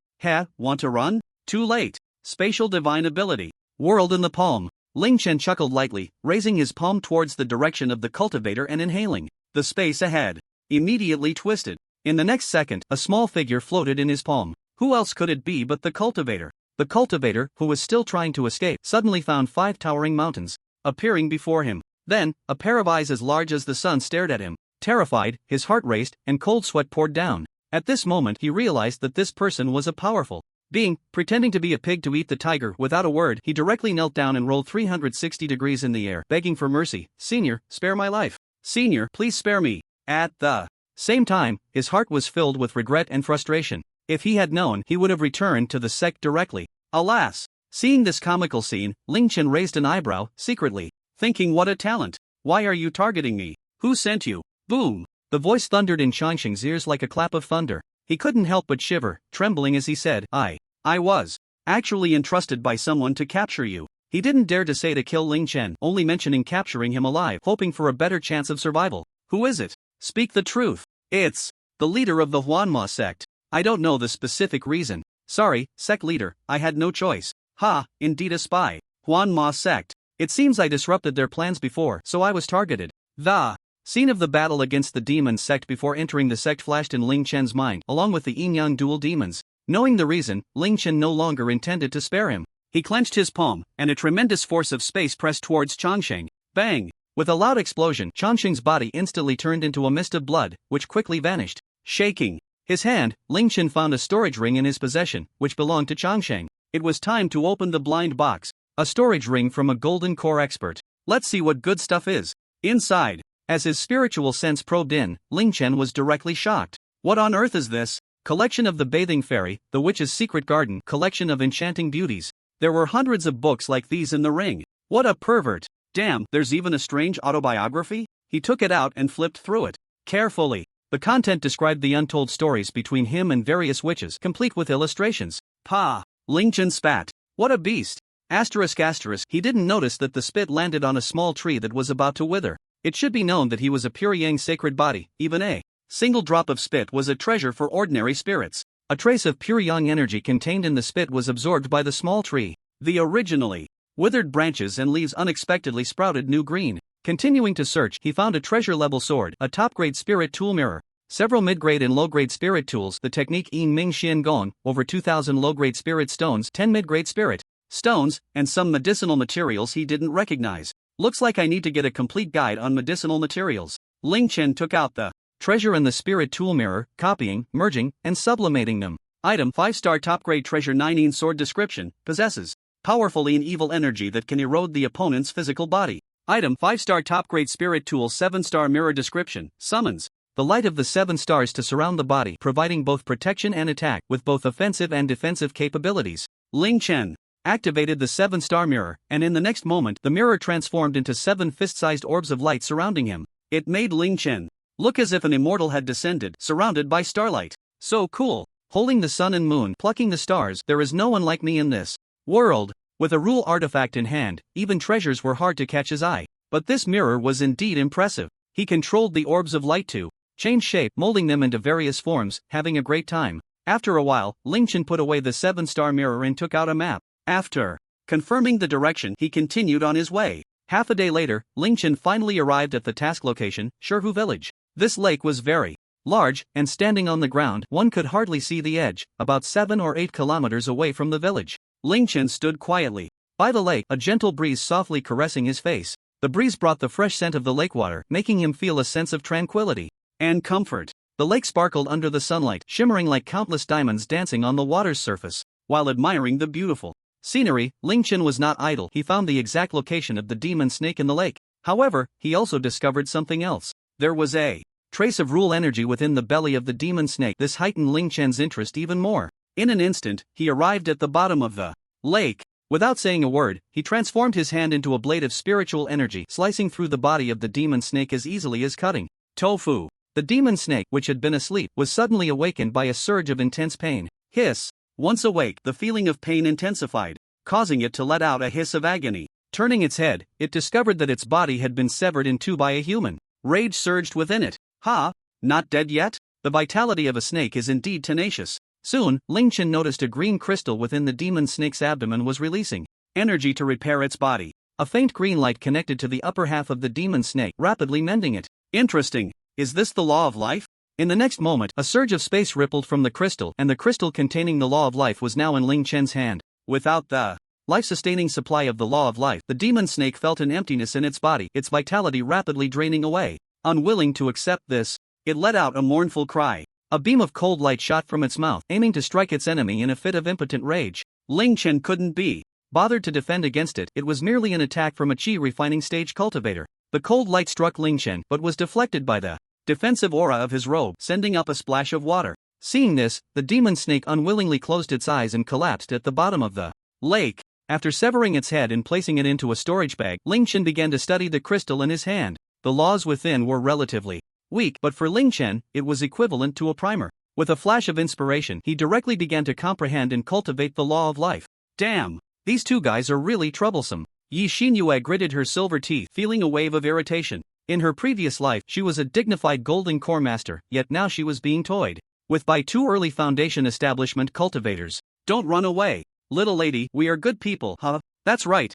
Want to run? Too late. Spatial divine ability. World in the palm. Ling Chen chuckled lightly, raising his palm towards the direction of the cultivator and inhaling the space ahead. Immediately twisted. In the next second, a small figure floated in his palm. Who else could it be but the cultivator? The cultivator, who was still trying to escape, suddenly found 5 towering mountains appearing before him. Then, a pair of eyes as large as the sun stared at him. Terrified, his heart raced, and cold sweat poured down. At this moment he realized that this person was a powerful being, pretending to be a pig to eat the tiger. Without a word, he directly knelt down and rolled 360 degrees in the air, begging for mercy. "Senior, spare my life. Senior, please spare me." At the same time, his heart was filled with regret and frustration. If he had known, he would have returned to the sect directly. Alas! Seeing this comical scene, Ling Chen raised an eyebrow, secretly thinking, what a talent. Why are you targeting me? Who sent you? Boom! The voice thundered in Changsheng's ears like a clap of thunder. He couldn't help but shiver, trembling as he said, I was actually entrusted by someone to capture you. He didn't dare to say to kill Ling Chen, only mentioning capturing him alive, hoping for a better chance of survival. Who is it? Speak the truth. It's the leader of the Huanma sect. I don't know the specific reason. Sorry, sect leader, I had no choice. Ha, indeed a spy. Huanma sect. It seems I disrupted their plans before, so I was targeted. The scene of the battle against the demon sect before entering the sect flashed in Ling Chen's mind, along with the yin-yang dual demons. Knowing the reason, Ling Chen no longer intended to spare him. He clenched his palm, and a tremendous force of space pressed towards Changsheng. Bang! With a loud explosion, Changsheng's body instantly turned into a mist of blood, which quickly vanished. Shaking his hand, Ling Chen found a storage ring in his possession, which belonged to Changsheng. It was time to open the blind box. A storage ring from a golden core expert. Let's see what good stuff is inside. As his spiritual sense probed in, Ling Chen was directly shocked. What on earth is this? Collection of the Bathing Fairy, the Witch's Secret Garden, collection of enchanting beauties. There were hundreds of books like these in the ring. What a pervert. Damn, there's even a strange autobiography? He took it out and flipped through it carefully. The content described the untold stories between him and various witches, complete with illustrations. Pa! Ling Chen spat. What a beast. Asterisk. He didn't notice that the spit landed on a small tree that was about to wither. It should be known that he was a pure yang sacred body. Even a single drop of spit was a treasure for ordinary spirits. A trace of pure yang energy contained in the spit was absorbed by the small tree. The originally withered branches and leaves unexpectedly sprouted new green. Continuing to search, he found a treasure-level sword, a top-grade spirit tool mirror, several mid-grade and low-grade spirit tools, the technique Yin Ming Xian Gong, over 2,000 low-grade spirit stones, 10 mid-grade spirit stones, and some medicinal materials he didn't recognize. Looks like I need to get a complete guide on medicinal materials. Ling Chen took out the treasure and the spirit tool mirror, copying, merging, and sublimating them. Item 5-star top-grade treasure 9 sword description, possesses powerful and evil energy that can erode the opponent's physical body. Item 5-star top-grade spirit tool 7-star mirror description, summons the light of the 7 stars to surround the body, providing both protection and attack, with both offensive and defensive capabilities. Ling Chen activated the 7-star mirror, and in the next moment the mirror transformed into 7 fist-sized orbs of light surrounding him. It made Ling Chen look as if an immortal had descended, surrounded by starlight. So cool. Holding the sun and moon, plucking the stars, there is no one like me in this world. With a rule artifact in hand, even treasures were hard to catch his eye. But this mirror was indeed impressive. He controlled the orbs of light to change shape, molding them into various forms, having a great time. After a while, Ling Chen put away the 7-star mirror and took out a map. After confirming the direction, he continued on his way. Half a day later, Ling Chen finally arrived at the task location, Shihu Village. This lake was very large, and standing on the ground, one could hardly see the edge, about 7 or 8 kilometers away from the village. Ling Chen stood quietly by the lake, a gentle breeze softly caressing his face. The breeze brought the fresh scent of the lake water, making him feel a sense of tranquility and comfort. The lake sparkled under the sunlight, shimmering like countless diamonds dancing on the water's surface. While admiring the beautiful scenery, Ling Chen was not idle. He found the exact location of the demon snake in the lake. However, he also discovered something else. There was a trace of rule energy within the belly of the demon snake. This heightened Ling Chen's interest even more. In an instant, he arrived at the bottom of the lake. Without saying a word, he transformed his hand into a blade of spiritual energy, slicing through the body of the demon snake as easily as cutting tofu. The demon snake, which had been asleep, was suddenly awakened by a surge of intense pain. Hiss. Once awake, the feeling of pain intensified, causing it to let out a hiss of agony. Turning its head, it discovered that its body had been severed in two by a human. Rage surged within it. Ha! Not dead yet? The vitality of a snake is indeed tenacious. Soon, Ling Chen noticed a green crystal within the demon snake's abdomen was releasing energy to repair its body. A faint green light connected to the upper half of the demon snake, rapidly mending it. Interesting. Is this the law of life? In the next moment, a surge of space rippled from the crystal, and the crystal containing the law of life was now in Ling Chen's hand. Without the life-sustaining supply of the law of life, the demon snake felt an emptiness in its body, its vitality rapidly draining away. Unwilling to accept this, it let out a mournful cry. A beam of cold light shot from its mouth, aiming to strike its enemy in a fit of impotent rage. Ling Chen couldn't be bothered to defend against it. It was merely an attack from a chi refining stage cultivator. The cold light struck Ling Chen, but was deflected by the defensive aura of his robe, sending up a splash of water. Seeing this, the demon snake unwillingly closed its eyes and collapsed at the bottom of the lake. After severing its head and placing it into a storage bag, Ling Chen began to study the crystal in his hand. The laws within were relatively weak, but for Ling Chen, it was equivalent to a primer. With a flash of inspiration, he directly began to comprehend and cultivate the law of life. Damn! These two guys are really troublesome. Yi Xinyue gritted her silver teeth, feeling a wave of irritation. In her previous life, she was a dignified golden core master, yet now she was being toyed with by two early foundation establishment cultivators. Don't run away, little lady, we are good people, huh? That's right.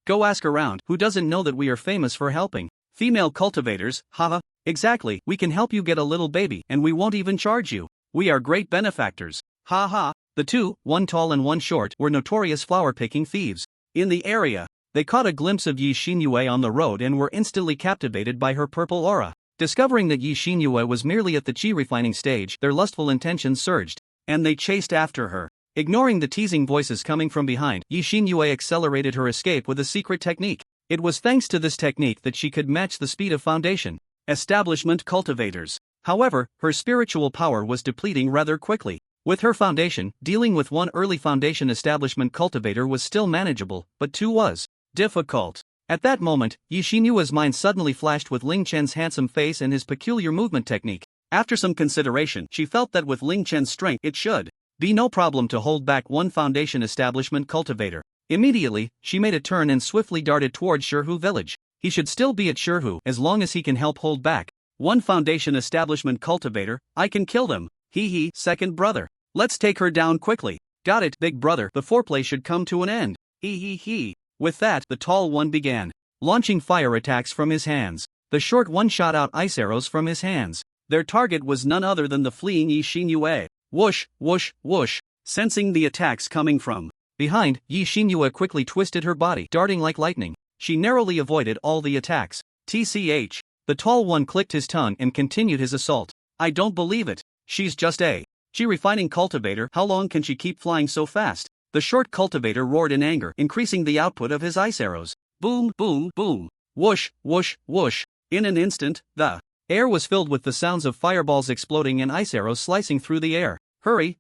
Go ask around, who doesn't know that we are famous for helping female cultivators, haha. Exactly, we can help you get a little baby, and we won't even charge you. We are great benefactors. Ha ha. The two, one tall and one short, were notorious flower-picking thieves. In the area, they caught a glimpse of Yi Xinyue on the road and were instantly captivated by her purple aura. Discovering that Yi Xinyue was merely at the chi refining stage, their lustful intentions surged, and they chased after her. Ignoring the teasing voices coming from behind, Yi Xinyue accelerated her escape with a secret technique. It was thanks to this technique that she could match the speed of foundation establishment cultivators. However, her spiritual power was depleting rather quickly. With her foundation, dealing with one early foundation establishment cultivator was still manageable, but two was difficult. At that moment, Yi Xinyue's mind suddenly flashed with Ling Chen's handsome face and his peculiar movement technique. After some consideration, she felt that with Ling Chen's strength it should be no problem to hold back one foundation establishment cultivator. Immediately, she made a turn and swiftly darted towards Shihu village. He should still be at Shihu as long as he can help hold back one foundation establishment cultivator. I can kill them. Hee, second brother. Let's take her down quickly. Got it, big brother. The foreplay should come to an end. Hee. With that, the tall one began launching fire attacks from his hands. The short one shot out ice arrows from his hands. Their target was none other than the fleeing Yi Xinyue. Whoosh, whoosh, whoosh. Sensing the attacks coming from behind, Yi Xinyue quickly twisted her body, darting like lightning. She narrowly avoided all the attacks. TCH. The tall one clicked his tongue and continued his assault. I don't believe it. She's just a chi refining cultivator. How long can she keep flying so fast? The short cultivator roared in anger, increasing the output of his ice arrows. Boom, boom, boom. Whoosh, whoosh, whoosh. In an instant, the air was filled with the sounds of fireballs exploding and ice arrows slicing through the air. Hurry.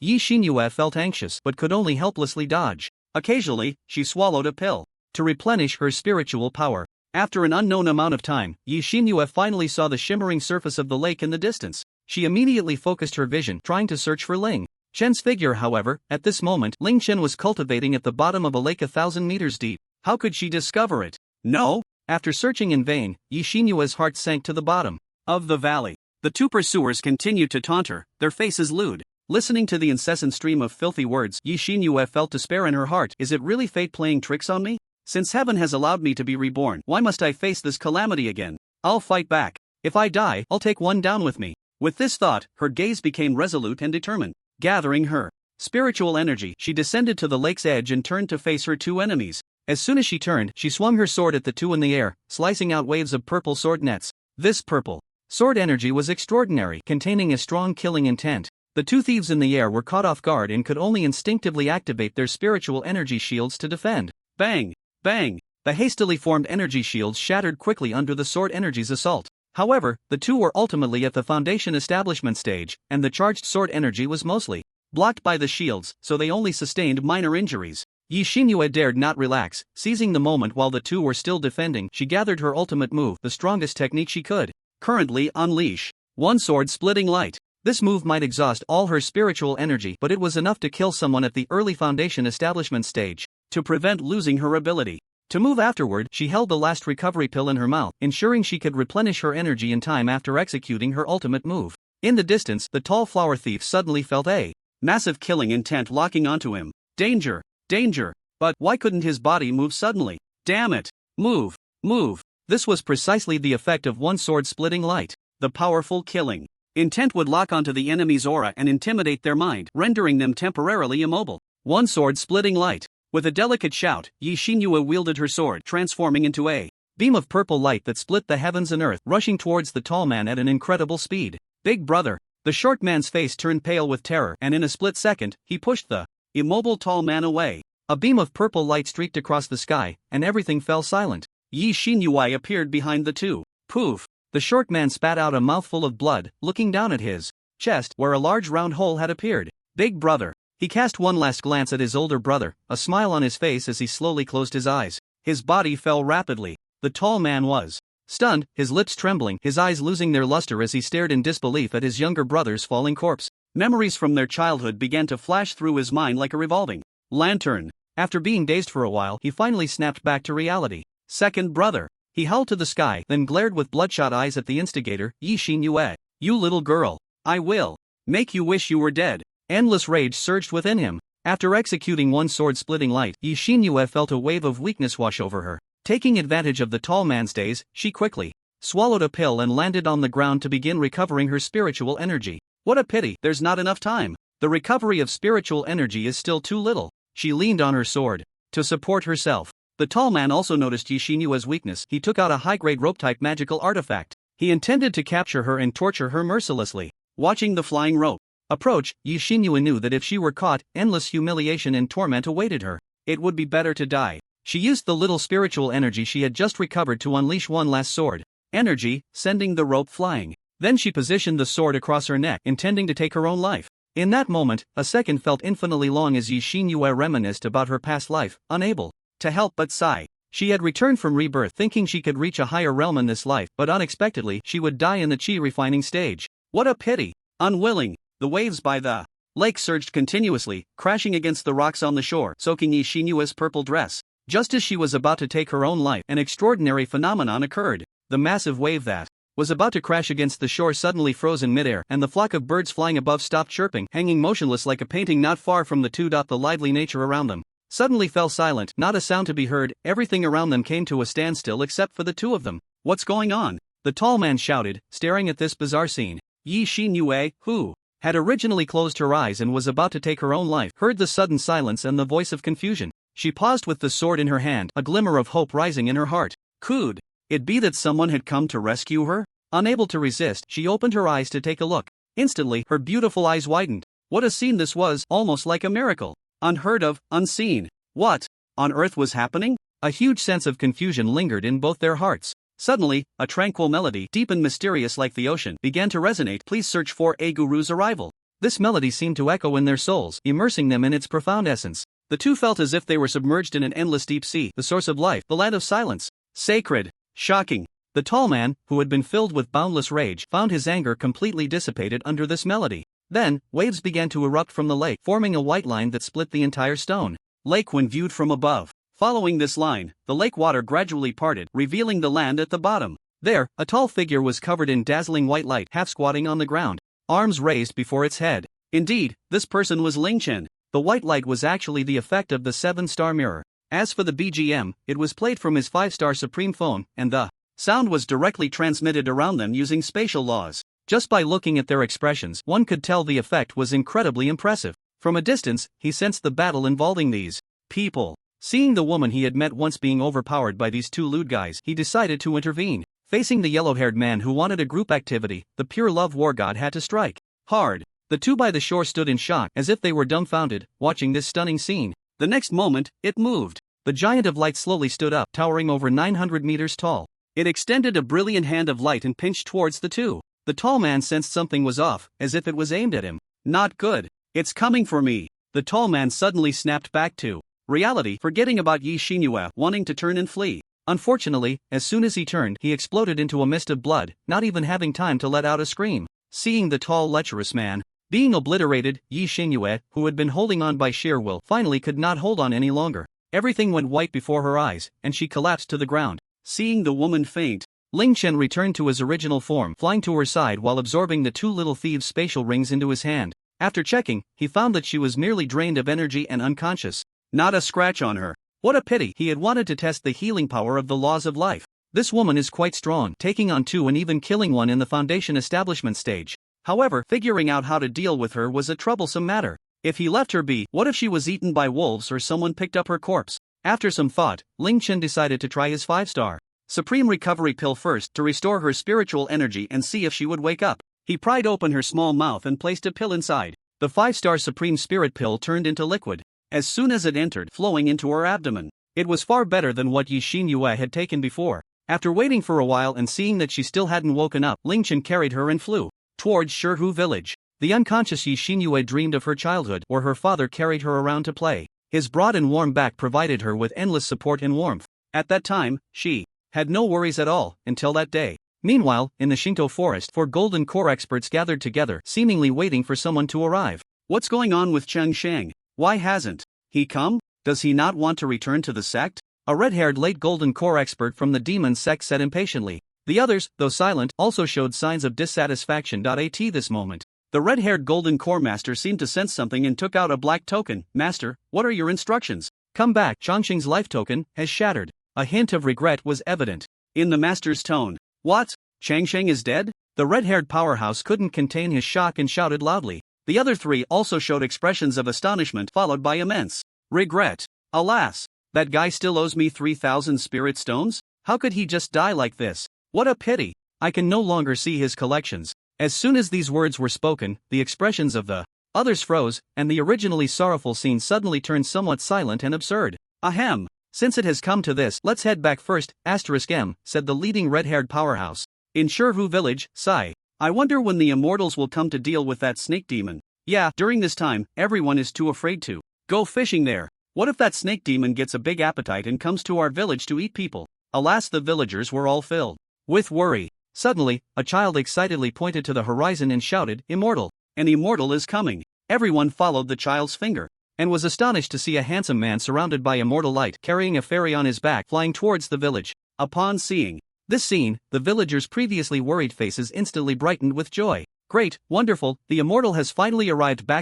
Yi Xinyue felt anxious but could only helplessly dodge. Occasionally, she swallowed a pill to replenish her spiritual power. After an unknown amount of time, Yi Xinyue finally saw the shimmering surface of the lake in the distance. She immediately focused her vision, trying to search for Ling Chen's figure. However, at this moment, Ling Chen was cultivating at the bottom of a lake 1,000 meters deep. How could she discover it? No? After searching in vain, Yi Xinyue's heart sank to the bottom of the valley. The two pursuers continued to taunt her, their faces lewd. Listening to the incessant stream of filthy words, Yi Xinyue felt despair in her heart. Is it really fate playing tricks on me? Since heaven has allowed me to be reborn, why must I face this calamity again? I'll fight back. If I die, I'll take one down with me. With this thought, her gaze became resolute and determined. Gathering her spiritual energy, she descended to the lake's edge and turned to face her two enemies. As soon as she turned, she swung her sword at the two in the air, slicing out waves of purple sword nets. This purple sword energy was extraordinary, containing a strong killing intent. The two thieves in the air were caught off guard and could only instinctively activate their spiritual energy shields to defend. Bang! Bang! The hastily formed energy shields shattered quickly under the sword energy's assault. However, the two were ultimately at the foundation establishment stage, and the charged sword energy was mostly blocked by the shields, so they only sustained minor injuries. Yi Xinyue dared not relax. Seizing the moment while the two were still defending, she gathered her ultimate move, the strongest technique she could currently unleash. One sword splitting light. This move might exhaust all her spiritual energy, but it was enough to kill someone at the early foundation establishment stage. To prevent losing her ability to move afterward, she held the last recovery pill in her mouth, ensuring she could replenish her energy in time after executing her ultimate move. In the distance, the tall flower thief suddenly felt a massive killing intent locking onto him. Danger! Danger! But why couldn't his body move suddenly? Damn it! Move! Move! This was precisely the effect of one sword splitting light. the powerful killing intent would lock onto the enemy's aura and intimidate their mind, rendering them temporarily immobile. One sword-splitting light. With a delicate shout, Yi Xinyue wielded her sword, transforming into a beam of purple light that split the heavens and earth, rushing towards the tall man at an incredible speed. Big brother. The short man's face turned pale with terror, and in a split second, he pushed the immobile tall man away. A beam of purple light streaked across the sky, and everything fell silent. Yi Xinyue appeared behind the two. Poof! The short man spat out a mouthful of blood, looking down at his chest, where a large round hole had appeared. Big brother. He cast one last glance at his older brother, a smile on his face as he slowly closed his eyes. His body fell rapidly. The tall man was stunned, his lips trembling, his eyes losing their luster as he stared in disbelief at his younger brother's falling corpse. Memories from their childhood began to flash through his mind like a revolving lantern. After being dazed for a while, he finally snapped back to reality. Second brother. He howled to the sky, then glared with bloodshot eyes at the instigator, Yi Xinyue. You little girl. I will make you wish you were dead. Endless rage surged within him. After executing one sword-splitting light, Yi Xinyue felt a wave of weakness wash over her. Taking advantage of the tall man's daze, she quickly swallowed a pill and landed on the ground to begin recovering her spiritual energy. What a pity, there's not enough time. The recovery of spiritual energy is still too little. She leaned on her sword to support herself. The tall man also noticed Yi Xinyue's weakness. He took out a high-grade rope-type magical artifact. He intended to capture her and torture her mercilessly. Watching the flying rope approach, Yi Xinyue knew that if she were caught, endless humiliation and torment awaited her. It would be better to die. She used the little spiritual energy she had just recovered to unleash one last sword energy, sending the rope flying. Then she positioned the sword across her neck, intending to take her own life. In that moment, a second felt infinitely long as Yi Xinyue reminisced about her past life, unable to help but sigh. She had returned from rebirth thinking she could reach a higher realm in this life, but unexpectedly she would die in the chi refining stage. What a pity! Unwilling. The waves by the lake surged continuously, crashing against the rocks on the shore, soaking Yi Xinyue's purple dress. Just as she was about to take her own life, an extraordinary phenomenon occurred. The massive wave that was about to crash against the shore suddenly froze in midair, and the flock of birds flying above stopped chirping, hanging motionless like a painting not far from the two. The lively nature around them suddenly fell silent, not a sound to be heard. Everything around them came to a standstill except for the two of them. What's going on? The tall man shouted, staring at this bizarre scene. Yi Xinyue, who had originally closed her eyes and was about to take her own life, heard the sudden silence and the voice of confusion. She paused with the sword in her hand, a glimmer of hope rising in her heart. Could it be that someone had come to rescue her? Unable to resist, she opened her eyes to take a look. Instantly, her beautiful eyes widened. What a scene this was, almost like a miracle. Unheard of, unseen. What on earth was happening? A huge sense of confusion lingered in both their hearts. Suddenly, a tranquil melody, deep and mysterious like the ocean, began to resonate. Please search for a guru's arrival. This melody seemed to echo in their souls, immersing them in its profound essence. The two felt as if they were submerged in an endless deep sea, the source of life, the land of silence. Sacred. Shocking. The tall man, who had been filled with boundless rage, found his anger completely dissipated under this melody. Then, waves began to erupt from the lake, forming a white line that split the entire stone lake when viewed from above. Following this line, the lake water gradually parted, revealing the land at the bottom. There, a tall figure was covered in dazzling white light, half squatting on the ground, arms raised before its head. Indeed, this person was Ling Chen. The white light was actually the effect of the 7-star mirror. As for the BGM, it was played from his 5-star Supreme phone, and the sound was directly transmitted around them using spatial laws. Just by looking at their expressions, one could tell the effect was incredibly impressive. From a distance, he sensed the battle involving these people. Seeing the woman he had met once being overpowered by these two lewd guys, he decided to intervene. Facing the yellow-haired man who wanted a group activity, the pure love war god had to strike hard. The two by the shore stood in shock, as if they were dumbfounded, watching this stunning scene. The next moment, it moved. The giant of light slowly stood up, towering over 900 meters tall. It extended a brilliant hand of light and pinched towards the two. The tall man sensed something was off, as if it was aimed at him. Not good. It's coming for me. The tall man suddenly snapped back to reality, forgetting about Yi Xinyue, wanting to turn and flee. Unfortunately, as soon as he turned, he exploded into a mist of blood, not even having time to let out a scream. Seeing the tall, lecherous man being obliterated, Yi Xinyue, who had been holding on by sheer will, finally could not hold on any longer. Everything went white before her eyes, and she collapsed to the ground. Seeing the woman faint, Ling Chen returned to his original form, flying to her side while absorbing the two little thieves' spatial rings into his hand. After checking, he found that she was merely drained of energy and unconscious. Not a scratch on her. What a pity! He had wanted to test the healing power of the laws of life. This woman is quite strong, taking on two and even killing one in the foundation establishment stage. However, figuring out how to deal with her was a troublesome matter. If he left her be, what if she was eaten by wolves or someone picked up her corpse? After some thought, Ling Chen decided to try his 5-star Supreme Recovery Pill first to restore her spiritual energy and see if she would wake up. He pried open her small mouth and placed a pill inside. The 5-star Supreme Spirit Pill turned into liquid as soon as it entered, flowing into her abdomen. It was far better than what Yi Xinyue had taken before. After waiting for a while and seeing that she still hadn't woken up, Ling Chen carried her and flew towards Shihu village. The unconscious Yi Xinyue dreamed of her childhood, where her father carried her around to play. His broad and warm back provided her with endless support and warmth. At that time, she had no worries at all, until that day. Meanwhile, in the Shinto forest, 4 golden core experts gathered together, seemingly waiting for someone to arrive. What's going on with Cheng Sheng? Why hasn't he come? Does he not want to return to the sect? A red-haired late golden core expert from the demon sect said impatiently. The others, though silent, also showed signs of dissatisfaction. At this moment, the red-haired golden core master seemed to sense something and took out a black token. Master, what are your instructions? Come back. Changsheng's life token has shattered. A hint of regret was evident in the master's tone. What? Changsheng is dead? The red-haired powerhouse couldn't contain his shock and shouted loudly. The other 3 also showed expressions of astonishment followed by immense regret. Alas! That guy still owes me 3,000 spirit stones? How could he just die like this? What a pity! I can no longer see his collections. As soon as these words were spoken, the expressions of the others froze, and the originally sorrowful scene suddenly turned somewhat silent and absurd. Ahem! Since it has come to this, let's head back first. *M, said the leading red-haired powerhouse. In Shihu village, sigh. I wonder when the immortals will come to deal with that snake demon. Yeah, during this time, everyone is too afraid to go fishing there. What if that snake demon gets a big appetite and comes to our village to eat people? Alas, the villagers were all filled with worry. Suddenly, a child excitedly pointed to the horizon and shouted, Immortal! An immortal is coming! Everyone followed the child's finger and was astonished to see a handsome man surrounded by immortal light carrying a fairy on his back flying towards the village. Upon seeing this scene, the villagers' previously worried faces instantly brightened with joy. Great, wonderful, the immortal has finally arrived. *O*.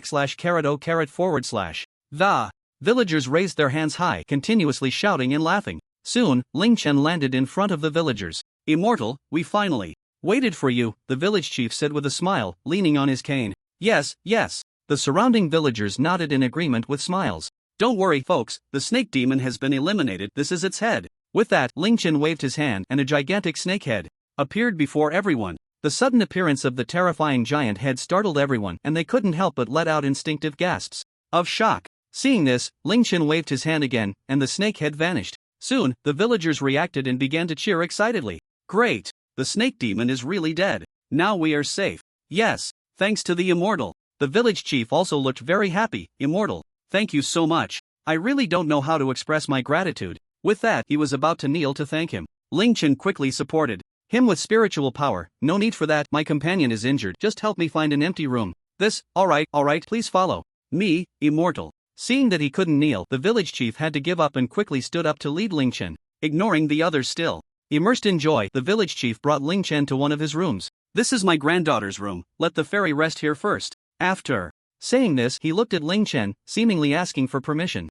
The villagers raised their hands high, continuously shouting and laughing. Soon, Ling Chen landed in front of the villagers. Immortal, we finally waited for you, the village chief said with a smile, leaning on his cane. Yes, yes. The surrounding villagers nodded in agreement with smiles. Don't worry, folks, the snake demon has been eliminated. This is its head. With that, Ling Chen waved his hand and a gigantic snake head appeared before everyone. The sudden appearance of the terrifying giant head startled everyone, and they couldn't help but let out instinctive gasps of shock. Seeing this, Ling Chen waved his hand again, and the snake head vanished. Soon, the villagers reacted and began to cheer excitedly. Great! The snake demon is really dead. Now we are safe. Yes, thanks to the immortal. The village chief also looked very happy. Immortal, thank you so much. I really don't know how to express my gratitude. With that, he was about to kneel to thank him. Ling Chen quickly supported him with spiritual power. No need for that, my companion is injured. Just help me find an empty room. This, alright, please follow me, immortal. Seeing that he couldn't kneel, the village chief had to give up and quickly stood up to lead Ling Chen, ignoring the others still. Immersed in joy, the village chief brought Ling Chen to one of his rooms. This is my granddaughter's room, let the fairy rest here first. After saying this, he looked at Ling Chen, seemingly asking for permission.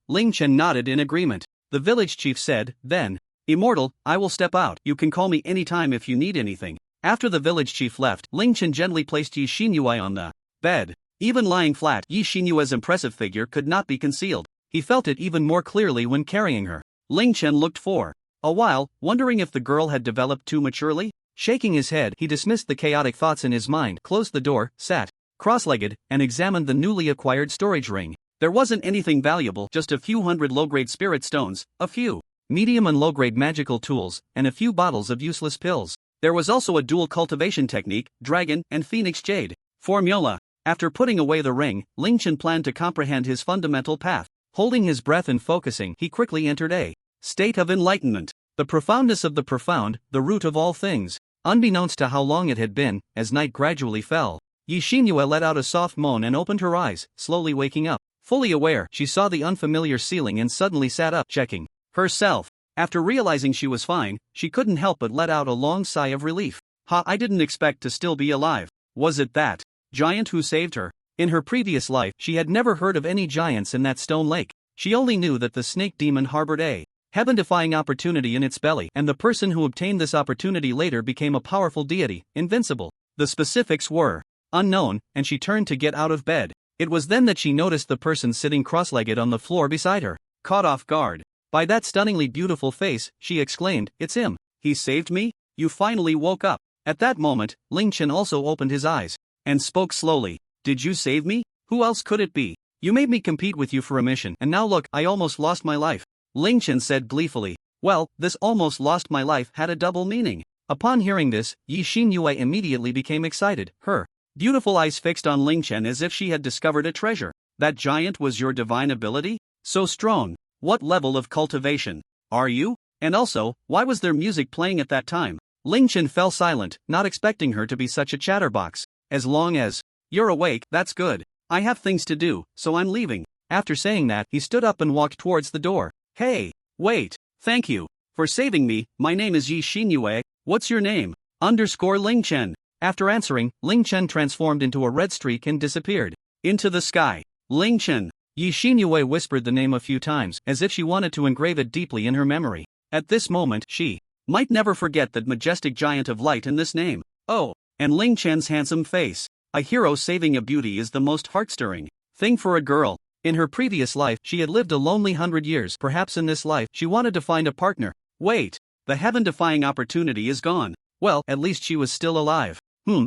Ling Chen nodded in agreement. The village chief said, then, Immortal, I will step out. You can call me anytime if you need anything. After the village chief left, Ling Chen gently placed Yi Xinyue on the bed. Even lying flat, Yi Xinyue's impressive figure could not be concealed. He felt it even more clearly when carrying her. Ling Chen looked for a while, wondering if the girl had developed too maturely. Shaking his head, he dismissed the chaotic thoughts in his mind, closed the door, sat cross-legged, and examined the newly acquired storage ring. There wasn't anything valuable, just a few hundred low-grade spirit stones, a few medium and low-grade magical tools, and a few bottles of useless pills. There was also a dual cultivation technique, dragon and phoenix jade formula. After putting away the ring, Ling Chen planned to comprehend his fundamental path. Holding his breath and focusing, he quickly entered a state of enlightenment. The profoundness of the profound, the root of all things. Unbeknownst to how long it had been, as night gradually fell, Yi Xinyue let out a soft moan and opened her eyes, slowly waking up. Fully aware, she saw the unfamiliar ceiling and suddenly sat up, checking herself. After realizing she was fine, she couldn't help but let out a long sigh of relief. I didn't expect to still be alive. Was it that giant who saved her? In her previous life, she had never heard of any giants in that stone lake. She only knew that the snake demon harbored a heaven-defying opportunity in its belly, and the person who obtained this opportunity later became a powerful deity, invincible. The specifics were unknown, and she turned to get out of bed. It was then that she noticed the person sitting cross-legged on the floor beside her. Caught off guard by that stunningly beautiful face, she exclaimed, "It's him. He saved me? You finally woke up." At that moment, Ling Chen also opened his eyes and spoke slowly. "Did you save me? Who else could it be? You made me compete with you for a mission, and now look, I almost lost my life." Ling Chen said gleefully. Well, this almost lost my life had a double meaning. Upon hearing this, Yi Xinyue immediately became excited, her beautiful eyes fixed on Ling Chen as if she had discovered a treasure. "That giant was your divine ability? So strong. What level of cultivation are you? And also, why was there music playing at that time?" Ling Chen fell silent, not expecting her to be such a chatterbox. "As long as you're awake, that's good. I have things to do, so I'm leaving." After saying that, he stood up and walked towards the door. "Hey, wait, thank you for saving me. My name is Yi Xinyue. What's your name?" Ling Chen. After answering, Ling Chen transformed into a red streak and disappeared into the sky. Ling Chen. Yi Xinyue whispered the name a few times, as if she wanted to engrave it deeply in her memory. At this moment, she might never forget that majestic giant of light in this name. Oh, and Ling Chen's handsome face. A hero saving a beauty is the most heart-stirring thing for a girl. In her previous life, she had lived a lonely 100 years. Perhaps in this life, she wanted to find a partner. Wait, the heaven-defying opportunity is gone. Well, at least she was still alive.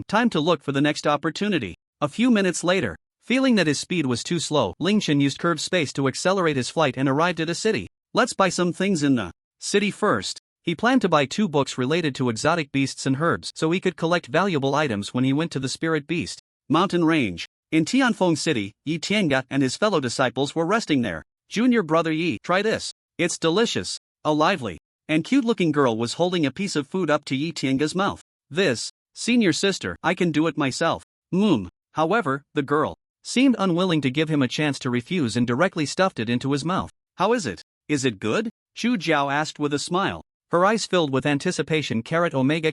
Time to look for the next opportunity. A few minutes later, feeling that his speed was too slow, Ling Chen used curved space to accelerate his flight and arrived at a city. Let's buy some things in the city first. He planned to buy 2 books related to exotic beasts and herbs so he could collect valuable items when he went to the Spirit Beast Mountain Range. In Tianfeng City, Yi Tiange and his fellow disciples were resting there. "Junior brother Yi, try this. It's delicious." A lively and cute-looking girl was holding a piece of food up to Yi Tiange's mouth. "This, senior sister, I can do it myself." However, the girl seemed unwilling to give him a chance to refuse and directly stuffed it into his mouth. "How is it? Is it good?" Chu Jiao asked with a smile. Her eyes filled with anticipation. Omega.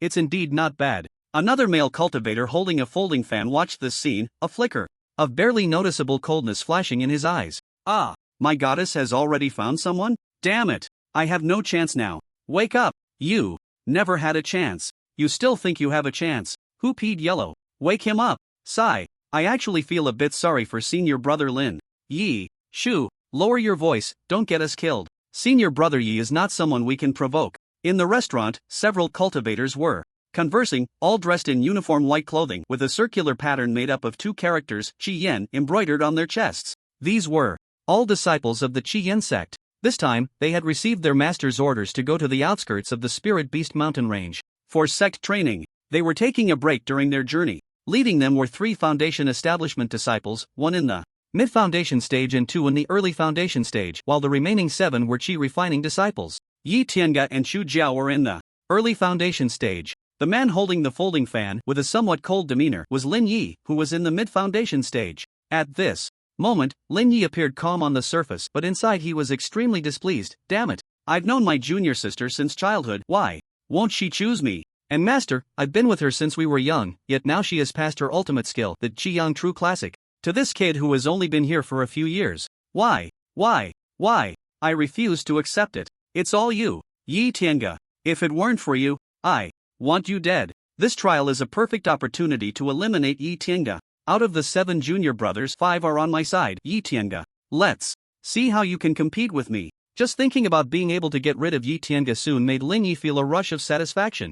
It's indeed not bad. Another male cultivator holding a folding fan watched this scene, a flicker of barely noticeable coldness flashing in his eyes. "Ah, my goddess has already found someone? Damn it, I have no chance now. Wake up, you. Never had a chance. You still think you have a chance. Who peed yellow? Wake him up." Sigh. "I actually feel a bit sorry for senior brother Lin. Yi, Shu, lower your voice, don't get us killed. Senior brother Yi is not someone we can provoke." In the restaurant, several cultivators were conversing, all dressed in uniform white clothing with a circular pattern made up of 2 characters, Qi Yen, embroidered on their chests. These were all disciples of the Qi Yen sect. This time, they had received their master's orders to go to the outskirts of the Spirit Beast Mountain Range for sect training. They were taking a break during their journey. Leading them were 3 foundation establishment disciples, 1 in the mid-foundation stage and 2 in the early foundation stage, while the remaining 7 were Qi refining disciples. Yi Tiange and Chu Jiao were in the early foundation stage. The man holding the folding fan, with a somewhat cold demeanor, was Lin Yi, who was in the mid-foundation stage. At this moment, Lin Yi appeared calm on the surface, but inside he was extremely displeased. "Damn it, I've known my junior sister since childhood. Why won't she choose me? And master, I've been with her since we were young, yet now she has passed her ultimate skill, the Qiyang True Classic, to this kid who has only been here for a few years. Why? I refuse to accept it. It's all you, Yi Tiange. If it weren't for you, I want you dead." This trial is a perfect opportunity to eliminate Yi Tiange. Out of the 7 junior brothers, 5 are on my side. Yi Tiange, let's see how you can compete with me. Just thinking about being able to get rid of Yi Tiange soon made Lin Yi feel a rush of satisfaction.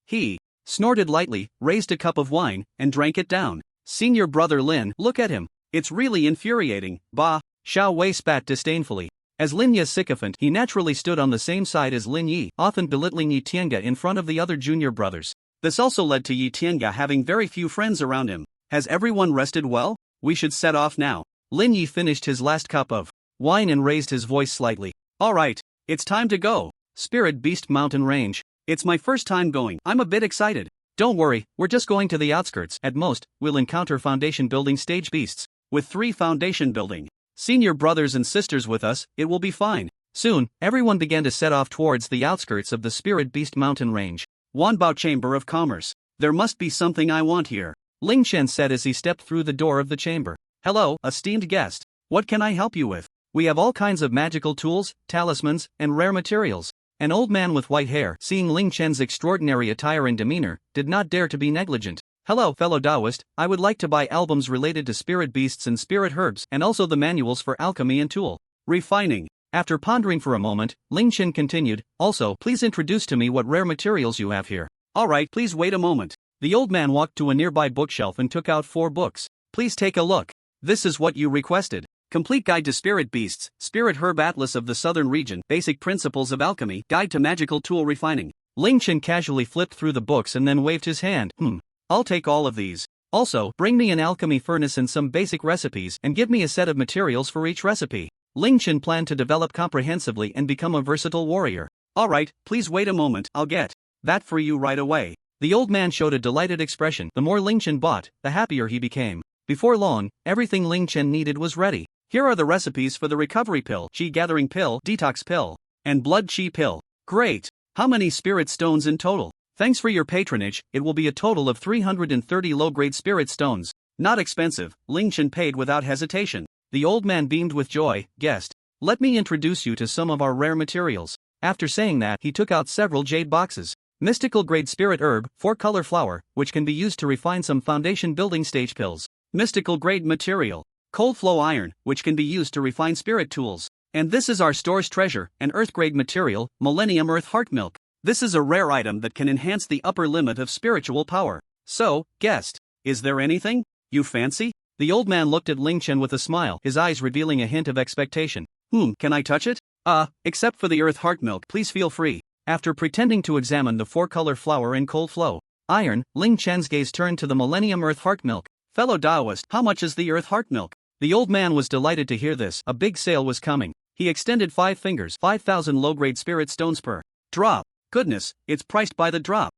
He snorted lightly, raised a cup of wine, and drank it down. "Senior brother Lin, look at him. It's really infuriating." Bah, Xiao Wei spat disdainfully. As Lin Yi's sycophant, he naturally stood on the same side as Lin Yi, often belittling Yi Tiange in front of the other junior brothers. This also led to Yi Tiange having very few friends around him. "Has everyone rested well? We should set off now." Lin Yi finished his last cup of wine and raised his voice slightly. "Alright, it's time to go. Spirit Beast Mountain Range. It's my first time going. I'm a bit excited." "Don't worry, we're just going to the outskirts. At most, we'll encounter foundation building stage beasts. With 3 foundation building senior brothers and sisters with us, it will be fine." Soon, everyone began to set off towards the outskirts of the Spirit Beast Mountain Range. "Wanbao Chamber of Commerce. There must be something I want here," Ling Chen said as he stepped through the door of the chamber. "Hello, esteemed guest. What can I help you with?" We have all kinds of magical tools, talismans, and rare materials. An old man with white hair, seeing Ling Chen's extraordinary attire and demeanor, did not dare to be negligent. Hello, fellow Taoist, I would like to buy albums related to spirit beasts and spirit herbs, and also the manuals for alchemy and tool refining. After pondering for a moment, Ling Chen continued, also, please introduce to me what rare materials you have here. Alright, please wait a moment. The old man walked to a nearby bookshelf and took out 4 books. Please take a look. This is what you requested. Complete Guide to Spirit Beasts, Spirit Herb Atlas of the Southern Region, Basic Principles of Alchemy, Guide to Magical Tool Refining. Ling Chen casually flipped through the books and then waved his hand. I'll take all of these. Also, bring me an alchemy furnace and some basic recipes, and give me a set of materials for each recipe. Ling Chen planned to develop comprehensively and become a versatile warrior. Alright, please wait a moment, I'll get that for you right away. The old man showed a delighted expression. The more Ling Chen bought, the happier he became. Before long, everything Ling Chen needed was ready. Here are the recipes for the recovery pill, chi gathering pill, detox pill, and blood chi pill. Great! How many spirit stones in total? Thanks for your patronage, it will be a total of 330 low-grade spirit stones. Not expensive, Ling Chen paid without hesitation. The old man beamed with joy. Guest, let me introduce you to some of our rare materials. After saying that, he took out several jade boxes. Mystical grade spirit herb, 4-color flower, which can be used to refine some foundation building stage pills. Mystical grade material. Cold flow iron, which can be used to refine spirit tools. And this is our store's treasure, an earth grade material, Millennium Earth Heart Milk. This is a rare item that can enhance the upper limit of spiritual power. So, guest, is there anything you fancy? The old man looked at Ling Chen with a smile, his eyes revealing a hint of expectation. Can I touch it? Except for the Earth Heart Milk, please feel free. After pretending to examine the 4-color flower and cold flow iron, Ling Chen's gaze turned to the Millennium Earth Heart Milk. Fellow Taoist, how much is the Earth Heart Milk? The old man was delighted to hear this. A big sale was coming. He extended 5 fingers, 5,000 low-grade spirit stones per drop. Goodness, it's priced by the drop.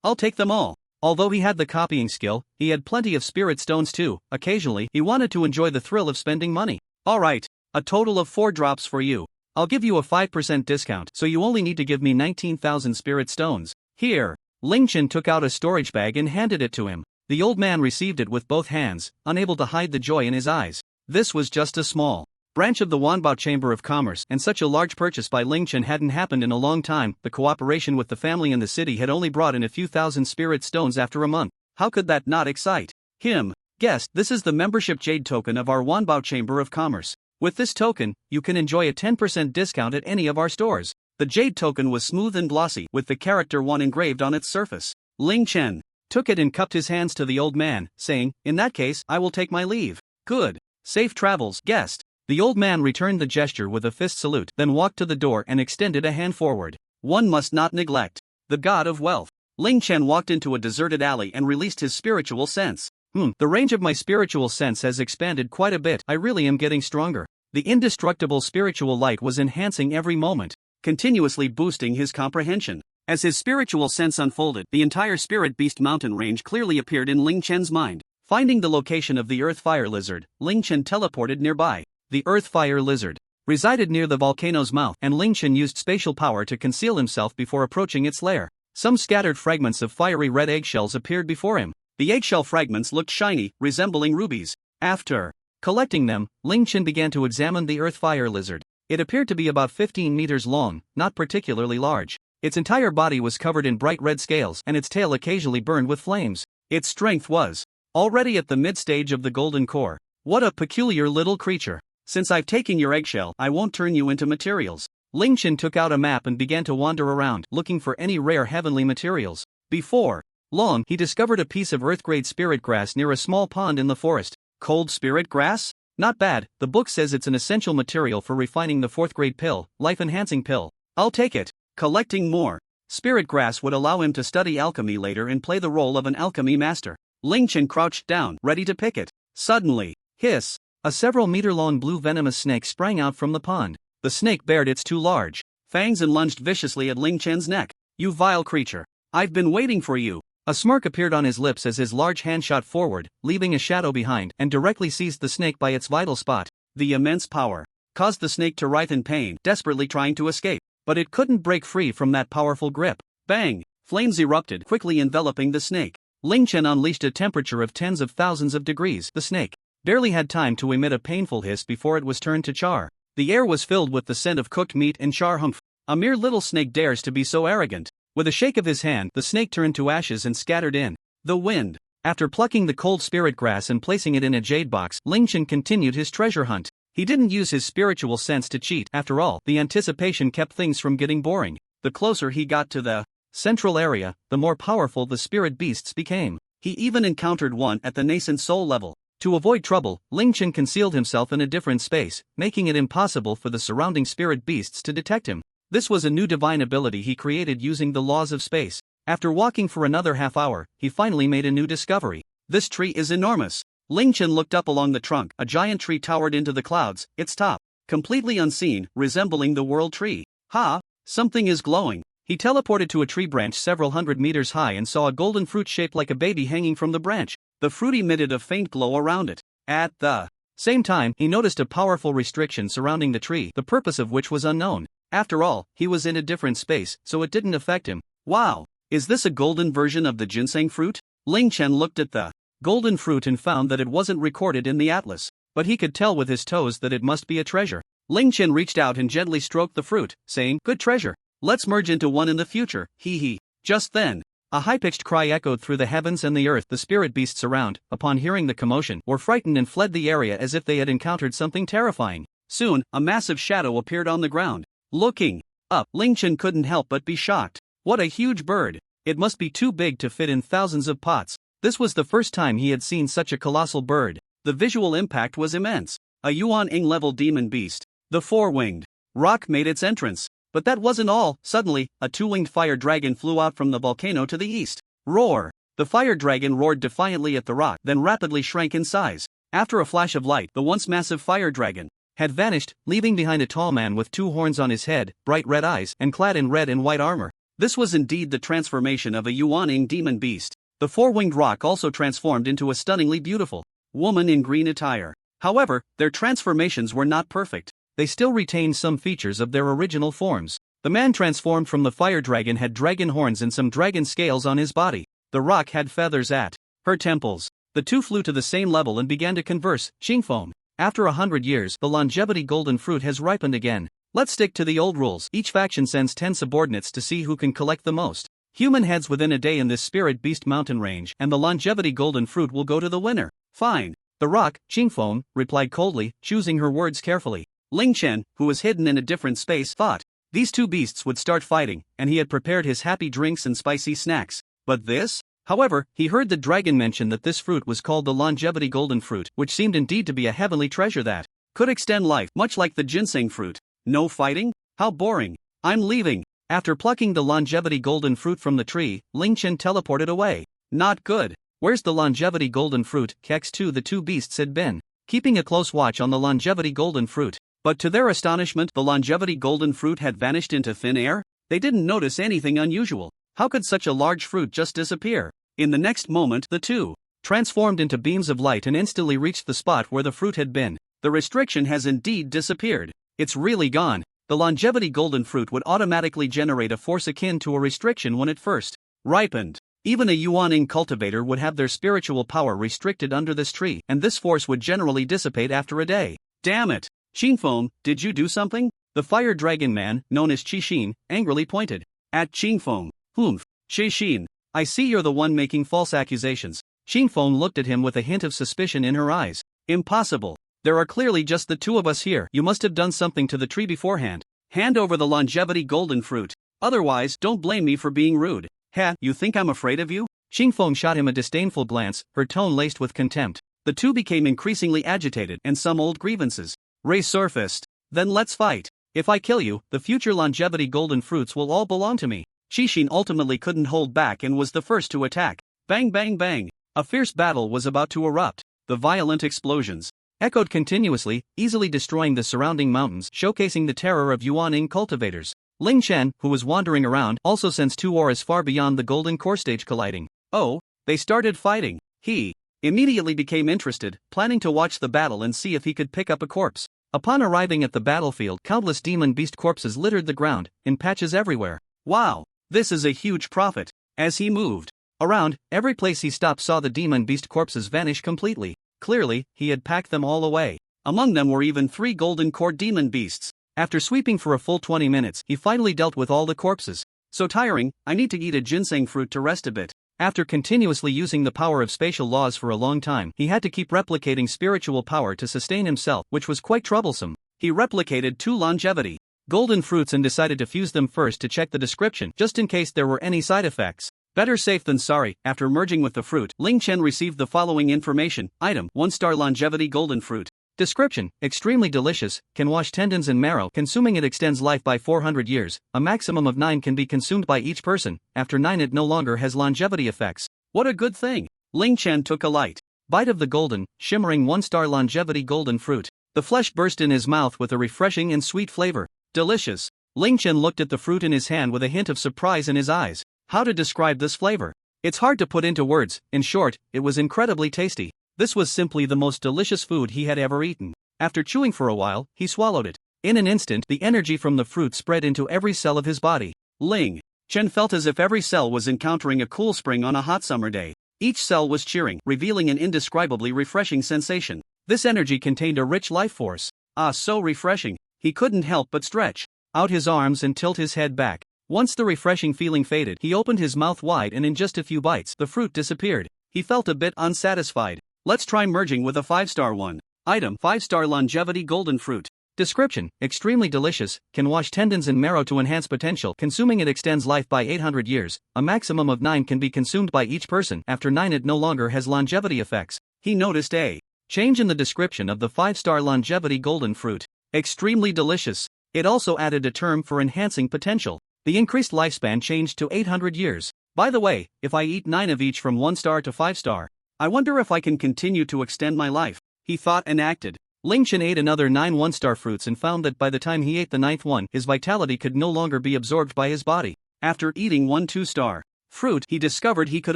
I'll take them all. Although he had the copying skill, he had plenty of spirit stones too. Occasionally, he wanted to enjoy the thrill of spending money. Alright, a total of 4 drops for you. I'll give you a 5% discount, so you only need to give me 19,000 spirit stones. Here. Ling Chen took out a storage bag and handed it to him. The old man received it with both hands, unable to hide the joy in his eyes. This was just a small branch of the Wanbao Chamber of Commerce, and such a large purchase by Ling Chen hadn't happened in a long time. The cooperation with the family and the city had only brought in a few thousand spirit stones after a month. How could that not excite him? Guest, this is the membership jade token of our Wanbao Chamber of Commerce. With this token, you can enjoy a 10% discount at any of our stores. The jade token was smooth and glossy, with the character 1 engraved on its surface. Ling Chen took it and cupped his hands to the old man, saying, in that case, I will take my leave. Good. Safe travels, guest. The old man returned the gesture with a fist salute, then walked to the door and extended a hand forward. One must not neglect the god of wealth. Ling Chen walked into a deserted alley and released his spiritual sense. The range of my spiritual sense has expanded quite a bit. I really am getting stronger. The indestructible spiritual light was enhancing every moment, continuously boosting his comprehension. As his spiritual sense unfolded, the entire Spirit Beast mountain range clearly appeared in Ling Chen's mind. Finding the location of the Earth Fire Lizard, Ling Chen teleported nearby. The Earth Fire Lizard resided near the volcano's mouth, and Ling Chen used spatial power to conceal himself before approaching its lair. Some scattered fragments of fiery red eggshells appeared before him. The eggshell fragments looked shiny, resembling rubies. After collecting them, Ling Chen began to examine the Earth Fire Lizard. It appeared to be about 15 meters long, not particularly large. Its entire body was covered in bright red scales, and its tail occasionally burned with flames. Its strength was already at the mid-stage of the golden core. What a peculiar little creature. Since I've taken your eggshell, I won't turn you into materials. Ling Chen took out a map and began to wander around, looking for any rare heavenly materials. Before long, he discovered a piece of earth-grade spirit grass near a small pond in the forest. Cold spirit grass? Not bad. The book says it's an essential material for refining the 4th-grade pill, life-enhancing pill. I'll take it. Collecting more spirit grass would allow him to study alchemy later and play the role of an alchemy master. Ling Chen crouched down, ready to pick it. Suddenly, hiss! A several-meter-long blue venomous snake sprang out from the pond. The snake bared its 2 large fangs and lunged viciously at Ling Chen's neck. You vile creature! I've been waiting for you! A smirk appeared on his lips as his large hand shot forward, leaving a shadow behind, and directly seized the snake by its vital spot. The immense power caused the snake to writhe in pain, desperately trying to escape. But it couldn't break free from that powerful grip. Bang! Flames erupted, quickly enveloping the snake. Ling Chen unleashed a temperature of tens of thousands of degrees. The snake barely had time to emit a painful hiss before it was turned to char. The air was filled with the scent of cooked meat and char. Humph! A mere little snake dares to be so arrogant. With a shake of his hand, the snake turned to ashes and scattered in the wind. After plucking the cold spirit grass and placing it in a jade box, Ling Chen continued his treasure hunt. He didn't use his spiritual sense to cheat. After all, the anticipation kept things from getting boring. The closer he got to the central area, the more powerful the spirit beasts became. He even encountered one at the nascent soul level. To avoid trouble, Ling Chen concealed himself in a different space, making it impossible for the surrounding spirit beasts to detect him. This was a new divine ability he created using the laws of space. After walking for another half hour, he finally made a new discovery. This tree is enormous. Ling Chen looked up along the trunk. A giant tree towered into the clouds, its top completely unseen, resembling the world tree. Ha! Something is glowing. He teleported to a tree branch several hundred meters high and saw a golden fruit shaped like a baby hanging from the branch. The fruit emitted a faint glow around it. At the same time, he noticed a powerful restriction surrounding the tree, the purpose of which was unknown. After all, he was in a different space, so it didn't affect him. Wow! Is this a golden version of the ginseng fruit? Ling Chen looked at the golden fruit and found that it wasn't recorded in the atlas, but he could tell with his toes that it must be a treasure. Ling Chen reached out and gently stroked the fruit, saying, "Good treasure. Let's merge into one in the future, hee hee." Just then, a high-pitched cry echoed through the heavens and the earth. The spirit beasts around, upon hearing the commotion, were frightened and fled the area as if they had encountered something terrifying. Soon, a massive shadow appeared on the ground. Looking up, Ling Chen couldn't help but be shocked. What a huge bird! It must be too big to fit in thousands of pots. This was the first time he had seen such a colossal bird. The visual impact was immense. A Yuan-ing-level demon beast. The four-winged rock made its entrance. But that wasn't all. Suddenly, a two-winged fire dragon flew out from the volcano to the east. Roar! The fire dragon roared defiantly at the rock, then rapidly shrank in size. After a flash of light, the once massive fire dragon had vanished, leaving behind a tall man with two horns on his head, bright red eyes, and clad in red and white armor. This was indeed the transformation of a Yuan-ing demon beast. The four-winged rock also transformed into a stunningly beautiful woman in green attire. However, their transformations were not perfect. They still retained some features of their original forms. The man transformed from the fire dragon had dragon horns and some dragon scales on his body. The rock had feathers at her temples. The two flew to the same level and began to converse. Qingfeng. After 100 years, the longevity golden fruit has ripened again. Let's stick to the old rules. Each faction sends 10 subordinates to see who can collect the most human heads within a day in this spirit beast mountain range, and the longevity golden fruit will go to the winner. Fine. The rock, Qingfeng, replied coldly, choosing her words carefully. Ling Chen, who was hidden in a different space, thought these two beasts would start fighting, and he had prepared his happy drinks and spicy snacks. But this? However, he heard the dragon mention that this fruit was called the longevity golden fruit, which seemed indeed to be a heavenly treasure that could extend life, much like the ginseng fruit. No fighting? How boring. I'm leaving. After plucking the longevity golden fruit from the tree, Ling Chen teleported away. Not good. Where's the longevity golden fruit? Kex 2. The two beasts had been keeping a close watch on the longevity golden fruit. But to their astonishment, the longevity golden fruit had vanished into thin air. They didn't notice anything unusual. How could such a large fruit just disappear? In the next moment, the two transformed into beams of light and instantly reached the spot where the fruit had been. The restriction has indeed disappeared. It's really gone. The longevity golden fruit would automatically generate a force akin to a restriction when it first ripened. Even a Yuan-ing cultivator would have their spiritual power restricted under this tree, and this force would generally dissipate after a day. Damn it! Qingfeng, did you do something? The fire dragon man, known as Qixin, angrily pointed at Qingfeng. Humph, Qixin, I see you're the one making false accusations. Qingfeng looked at him with a hint of suspicion in her eyes. Impossible. There are clearly just the two of us here. You must have done something to the tree beforehand. Hand over the longevity golden fruit. Otherwise, don't blame me for being rude. Ha, you think I'm afraid of you? Qingfeng shot him a disdainful glance, her tone laced with contempt. The two became increasingly agitated, and some old grievances resurfaced. Then let's fight. If I kill you, the future longevity golden fruits will all belong to me. Qixin ultimately couldn't hold back and was the first to attack. Bang bang bang. A fierce battle was about to erupt. The violent explosions echoed continuously, easily destroying the surrounding mountains, showcasing the terror of Yuan-ing cultivators. Ling Chen, who was wandering around, also sensed two auras far beyond the golden core stage colliding. Oh, they started fighting. He immediately became interested, planning to watch the battle and see if he could pick up a corpse. Upon arriving at the battlefield, countless demon beast corpses littered the ground, in patches everywhere. Wow, this is a huge profit. As he moved around, every place he stopped saw the demon beast corpses vanish completely. Clearly, he had packed them all away. Among them were even 3 golden core demon beasts. After sweeping for a full 20 minutes, he finally dealt with all the corpses. So tiring, I need to eat a ginseng fruit to rest a bit. After continuously using the power of spatial laws for a long time, he had to keep replicating spiritual power to sustain himself, which was quite troublesome. He replicated 2 longevity golden fruits and decided to fuse them first to check the description, just in case there were any side effects. Better safe than sorry. After merging with the fruit, Ling Chen received the following information. Item: 1-star longevity golden fruit. Description: extremely delicious, can wash tendons and marrow. Consuming it extends life by 400 years, a maximum of 9 can be consumed by each person. After 9 it no longer has longevity effects. What a good thing! Ling Chen took a light bite of the golden, shimmering 1-star longevity golden fruit. The flesh burst in his mouth with a refreshing and sweet flavor. Delicious! Ling Chen looked at the fruit in his hand with a hint of surprise in his eyes. How to describe this flavor? It's hard to put into words. In short, it was incredibly tasty. This was simply the most delicious food he had ever eaten. After chewing for a while, he swallowed it. In an instant, the energy from the fruit spread into every cell of his body. Ling Chen felt as if every cell was encountering a cool spring on a hot summer day. Each cell was cheering, revealing an indescribably refreshing sensation. This energy contained a rich life force. Ah, so refreshing. He couldn't help but stretch out his arms and tilt his head back. Once the refreshing feeling faded, he opened his mouth wide and in just a few bites, the fruit disappeared. He felt a bit unsatisfied. Let's try merging with a 5-star one. Item: 5-star longevity golden fruit. Description: extremely delicious, can wash tendons and marrow to enhance potential. Consuming it extends life by 800 years, a maximum of 9 can be consumed by each person. After 9 it no longer has longevity effects. He noticed a change in the description of the 5-star longevity golden fruit. Extremely delicious. It also added a term for enhancing potential. The increased lifespan changed to 800 years. By the way, if I eat 9 of each from 1-star to 5-star, I wonder if I can continue to extend my life, he thought and acted. Ling Chen ate another 9 1-star fruits and found that by the time he ate the 9th one, his vitality could no longer be absorbed by his body. After eating 1 2-star fruit, he discovered he could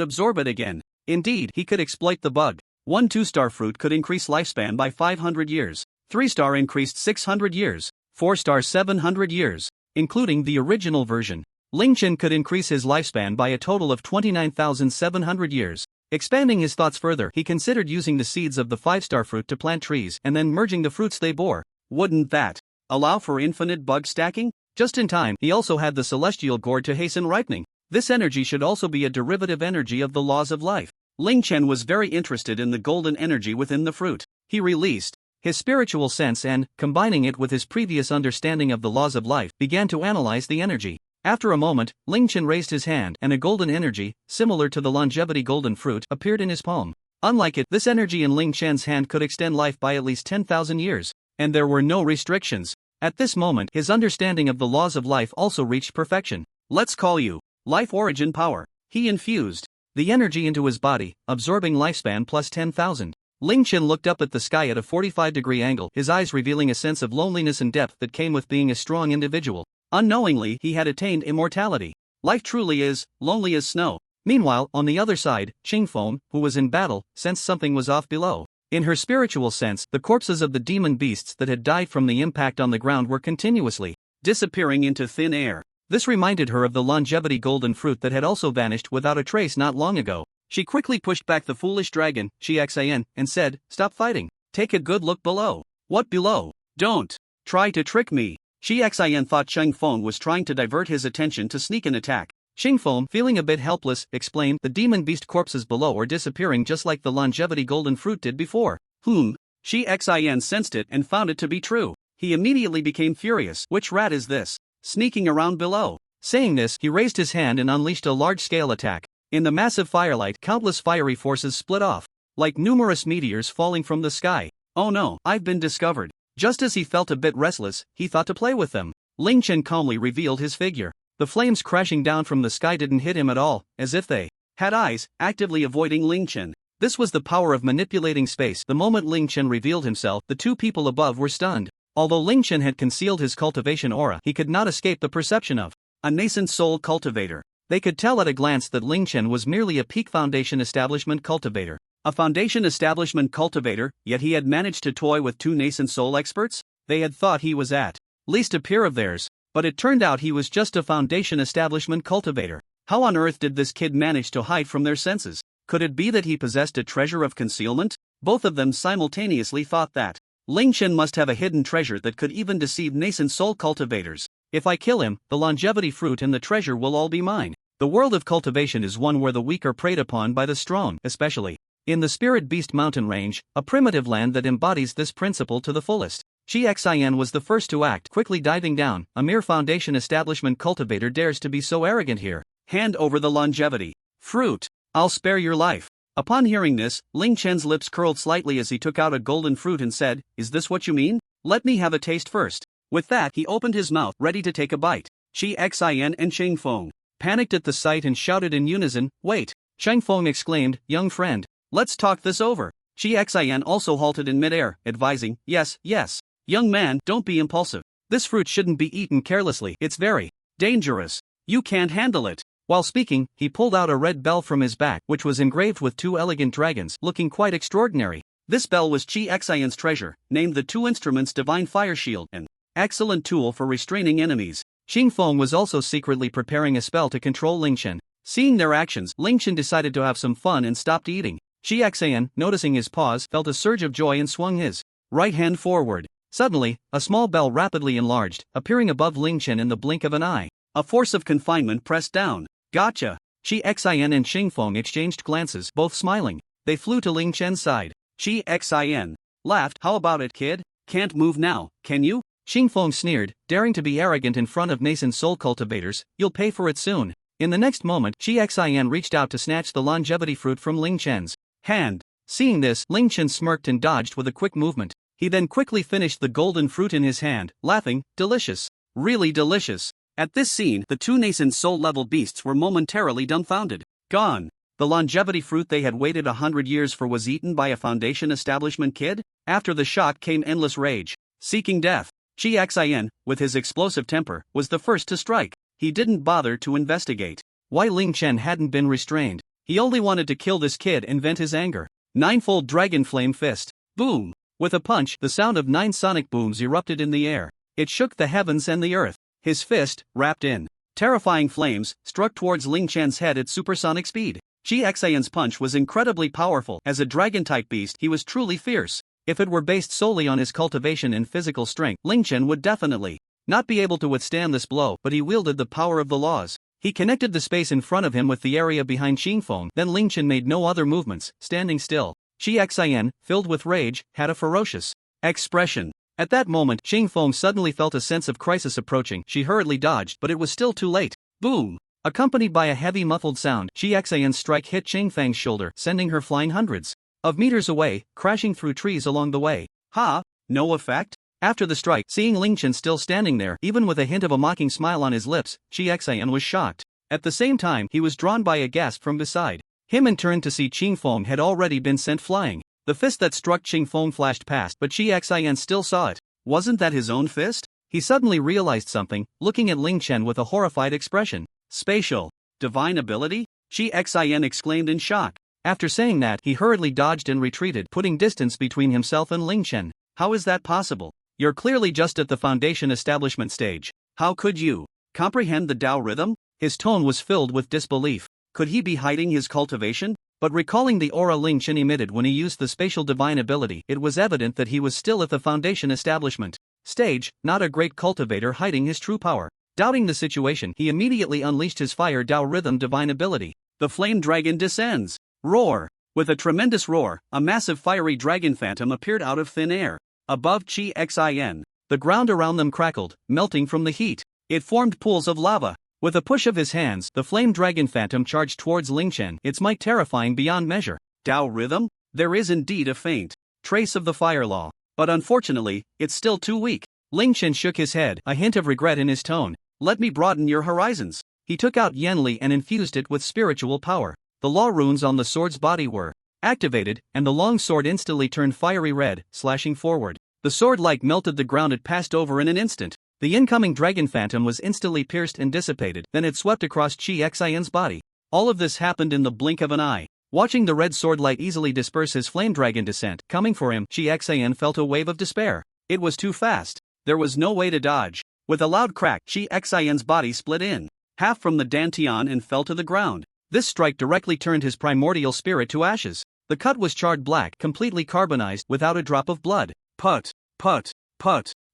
absorb it again. Indeed, he could exploit the bug. 1 2-star fruit could increase lifespan by 500 years. 3-star increased 600 years. 4-star 700 years, including the original version. Ling Chen could increase his lifespan by a total of 29,700 years. Expanding his thoughts further, he considered using the seeds of the 5-star fruit to plant trees and then merging the fruits they bore. Wouldn't that allow for infinite bug stacking? Just in time, he also had the celestial gourd to hasten ripening. This energy should also be a derivative energy of the laws of life. Ling Chen was very interested in the golden energy within the fruit. He released his spiritual sense and, combining it with his previous understanding of the laws of life, began to analyze the energy. After a moment, Ling Chen raised his hand and a golden energy, similar to the longevity golden fruit, appeared in his palm. Unlike it, this energy in Ling Chen's hand could extend life by at least 10,000 years, and there were no restrictions. At this moment, his understanding of the laws of life also reached perfection. Let's call you Life Origin Power. He infused the energy into his body, absorbing lifespan plus 10,000. Ling Chen looked up at the sky at a 45-degree angle, his eyes revealing a sense of loneliness and depth that came with being a strong individual. Unknowingly, he had attained immortality. Life truly is lonely as snow. Meanwhile, on the other side, Qingfeng, who was in battle, sensed something was off below. In her spiritual sense, the corpses of the demon beasts that had died from the impact on the ground were continuously disappearing into thin air. This reminded her of the longevity golden fruit that had also vanished without a trace not long ago. She quickly pushed back the foolish dragon, Xian, and said, "Stop fighting. Take a good look below." "What below? Don't try to trick me." Xian thought Qingfeng was trying to divert his attention to sneak an attack. Qingfeng, feeling a bit helpless, explained, "The demon beast corpses below are disappearing just like the longevity golden fruit did before." Xian sensed it and found it to be true. He immediately became furious. "Which rat is this, sneaking around below?" Saying this, he raised his hand and unleashed a large-scale attack. In the massive firelight, countless fiery forces split off, like numerous meteors falling from the sky. "Oh no, I've been discovered." Just as he felt a bit restless, he thought to play with them. Ling Chen calmly revealed his figure. The flames crashing down from the sky didn't hit him at all, as if they had eyes, actively avoiding Ling Chen. This was the power of manipulating space. The moment Ling Chen revealed himself, the two people above were stunned. Although Ling Chen had concealed his cultivation aura, he could not escape the perception of a nascent soul cultivator. They could tell at a glance that Ling Chen was merely a peak foundation establishment cultivator. A foundation establishment cultivator, yet he had managed to toy with 2 nascent soul experts? They had thought he was at least a peer of theirs, but it turned out he was just a foundation establishment cultivator. How on earth did this kid manage to hide from their senses? Could it be that he possessed a treasure of concealment? Both of them simultaneously thought that Ling Chen must have a hidden treasure that could even deceive nascent soul cultivators. If I kill him, the longevity fruit and the treasure will all be mine. The world of cultivation is one where the weak are preyed upon by the strong, especially in the Spirit Beast mountain range, a primitive land that embodies this principle to the fullest. Xin was the first to act, quickly diving down. A mere foundation establishment cultivator dares to be so arrogant here. Hand over the longevity fruit. I'll spare your life. Upon hearing this, Ling Chen's lips curled slightly as he took out a golden fruit and said, "Is this what you mean? Let me have a taste first." With that, he opened his mouth, ready to take a bite. Xin and Ching Feng panicked at the sight and shouted in unison, "Wait!" Ching Feng exclaimed, "Young friend, let's talk this over." Xin also halted in midair, advising, "Yes, yes. Young man, don't be impulsive. This fruit shouldn't be eaten carelessly, it's very dangerous. You can't handle it." While speaking, he pulled out a red bell from his back, which was engraved with two elegant dragons, looking quite extraordinary. This bell was Xion's treasure, named the Two Instruments Divine Fire Shield, an excellent tool for restraining enemies. Ching Feng was also secretly preparing a spell to control Ling Chen. Seeing their actions, Ling Chen decided to have some fun and stopped eating. Xian, noticing his pause, felt a surge of joy and swung his right hand forward. Suddenly, a small bell rapidly enlarged, appearing above Ling Chen in the blink of an eye. A force of confinement pressed down. "Gotcha!" Xian and Ching Feng exchanged glances, both smiling. They flew to Ling Chen's side. Xian laughed, "How about it, kid? Can't move now, can you?" Ching Feng sneered, daring to be arrogant in front of nascent soul cultivators. "You'll pay for it soon." In the next moment, Xian reached out to snatch the longevity fruit from Ling Chen's hand. Seeing this, Ling Chen smirked and dodged with a quick movement. He then quickly finished the golden fruit in his hand, laughing, "Delicious. Really delicious." At this scene, the two nascent soul-level beasts were momentarily dumbfounded. Gone. The longevity fruit they had waited 100 years for was eaten by a foundation establishment kid? After the shock came endless rage, seeking death. Xian, with his explosive temper, was the first to strike. He didn't bother to investigate why Ling Chen hadn't been restrained. He only wanted to kill this kid and vent his anger. Ninefold Dragon Flame Fist. Boom! With a punch, the sound of 9 sonic booms erupted in the air. It shook the heavens and the earth. His fist, wrapped in terrifying flames, struck towards Ling Chen's head at supersonic speed. Xian's punch was incredibly powerful. As a dragon-type beast, he was truly fierce. If it were based solely on his cultivation and physical strength, Ling Chen would definitely not be able to withstand this blow, but he wielded the power of the laws. He connected the space in front of him with the area behind Ching Feng, then Ling Chen made no other movements, standing still. Xian, filled with rage, had a ferocious expression. At that moment, Ching Feng suddenly felt a sense of crisis approaching. She hurriedly dodged, but it was still too late. Boom! Accompanied by a heavy muffled sound, Xian's strike hit Ching Feng's shoulder, sending her flying hundreds of meters away, crashing through trees along the way. Ha! No effect? After the strike, seeing Ling Chen still standing there, even with a hint of a mocking smile on his lips, Xian was shocked. At the same time, he was drawn by a gasp from beside him and turned to see Ching Feng had already been sent flying. The fist that struck Ching Feng flashed past, but Xian still saw it. Wasn't that his own fist? He suddenly realized something, looking at Ling Chen with a horrified expression. "Spatial divine ability?" Xian exclaimed in shock. After saying that, he hurriedly dodged and retreated, putting distance between himself and Ling Chen. "How is that possible? You're clearly just at the foundation establishment stage. How could you comprehend the Tao rhythm?" His tone was filled with disbelief. Could he be hiding his cultivation? But recalling the aura Ling Chen emitted when he used the spatial divine ability, it was evident that he was still at the foundation establishment stage, not a great cultivator hiding his true power. Doubting the situation, he immediately unleashed his fire Tao rhythm divine ability. The flame dragon descends. Roar! With a tremendous roar, a massive fiery dragon phantom appeared out of thin air. Above Xian, the ground around them crackled, melting from the heat. It formed pools of lava. With a push of his hands, the flame dragon phantom charged towards Ling Chen, its might terrifying beyond measure. Tao rhythm? There is indeed a faint trace of the fire law. But unfortunately, it's still too weak. Ling Chen shook his head, a hint of regret in his tone. "Let me broaden your horizons." He took out Yanli and infused it with spiritual power. The law runes on the sword's body were activated, and the long sword instantly turned fiery red, slashing forward. The sword like melted the ground it passed over in an instant. The incoming dragon phantom was instantly pierced and dissipated, then it swept across Xian's body. All of this happened in the blink of an eye. Watching the red sword light easily disperse his flame dragon descent coming for him, Xian felt a wave of despair. It was too fast. There was no way to dodge. With a loud crack, Xian's body split in half from the dantian and fell to the ground. This strike directly turned his primordial spirit to ashes. The cut was charred black, completely carbonized, without a drop of blood. Put.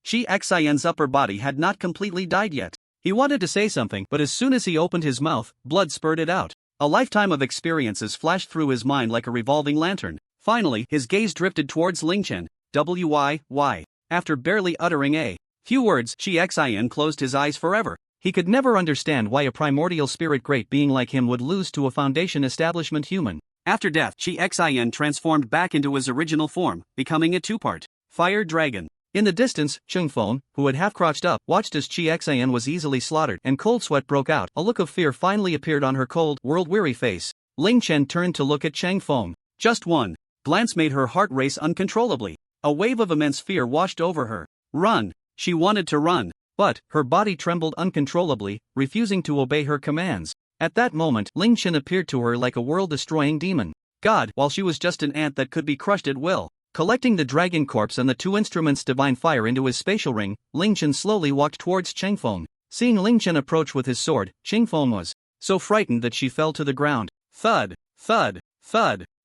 Shi Xin's upper body had not completely died yet. He wanted to say something, but as soon as he opened his mouth, blood spurted out. A lifetime of experiences flashed through his mind like a revolving lantern. Finally, his gaze drifted towards Ling Chen. Why? After barely uttering a few words, Shi Xin closed his eyes forever. He could never understand why a primordial spirit great being like him would lose to a Foundation establishment human. After death, Shi Xin transformed back into his original form, becoming a two-part fire dragon. In the distance, Cheng Feng, who had half crouched up, watched as Shi Xin was easily slaughtered, and cold sweat broke out. A look of fear finally appeared on her cold, world-weary face. Ling Chen turned to look at Cheng Feng. Just one glance made her heart race uncontrollably. A wave of immense fear washed over her. Run! She wanted to run, but her body trembled uncontrollably, refusing to obey her commands. At that moment, Ling Chen appeared to her like a world-destroying demon. God, while she was just an ant that could be crushed at will. Collecting the dragon corpse and the two instruments divine fire into his spatial ring, Ling Chen slowly walked towards Cheng Feng. Seeing Ling Chen approach with his sword, Cheng Feng was so frightened that she fell to the ground. Thud.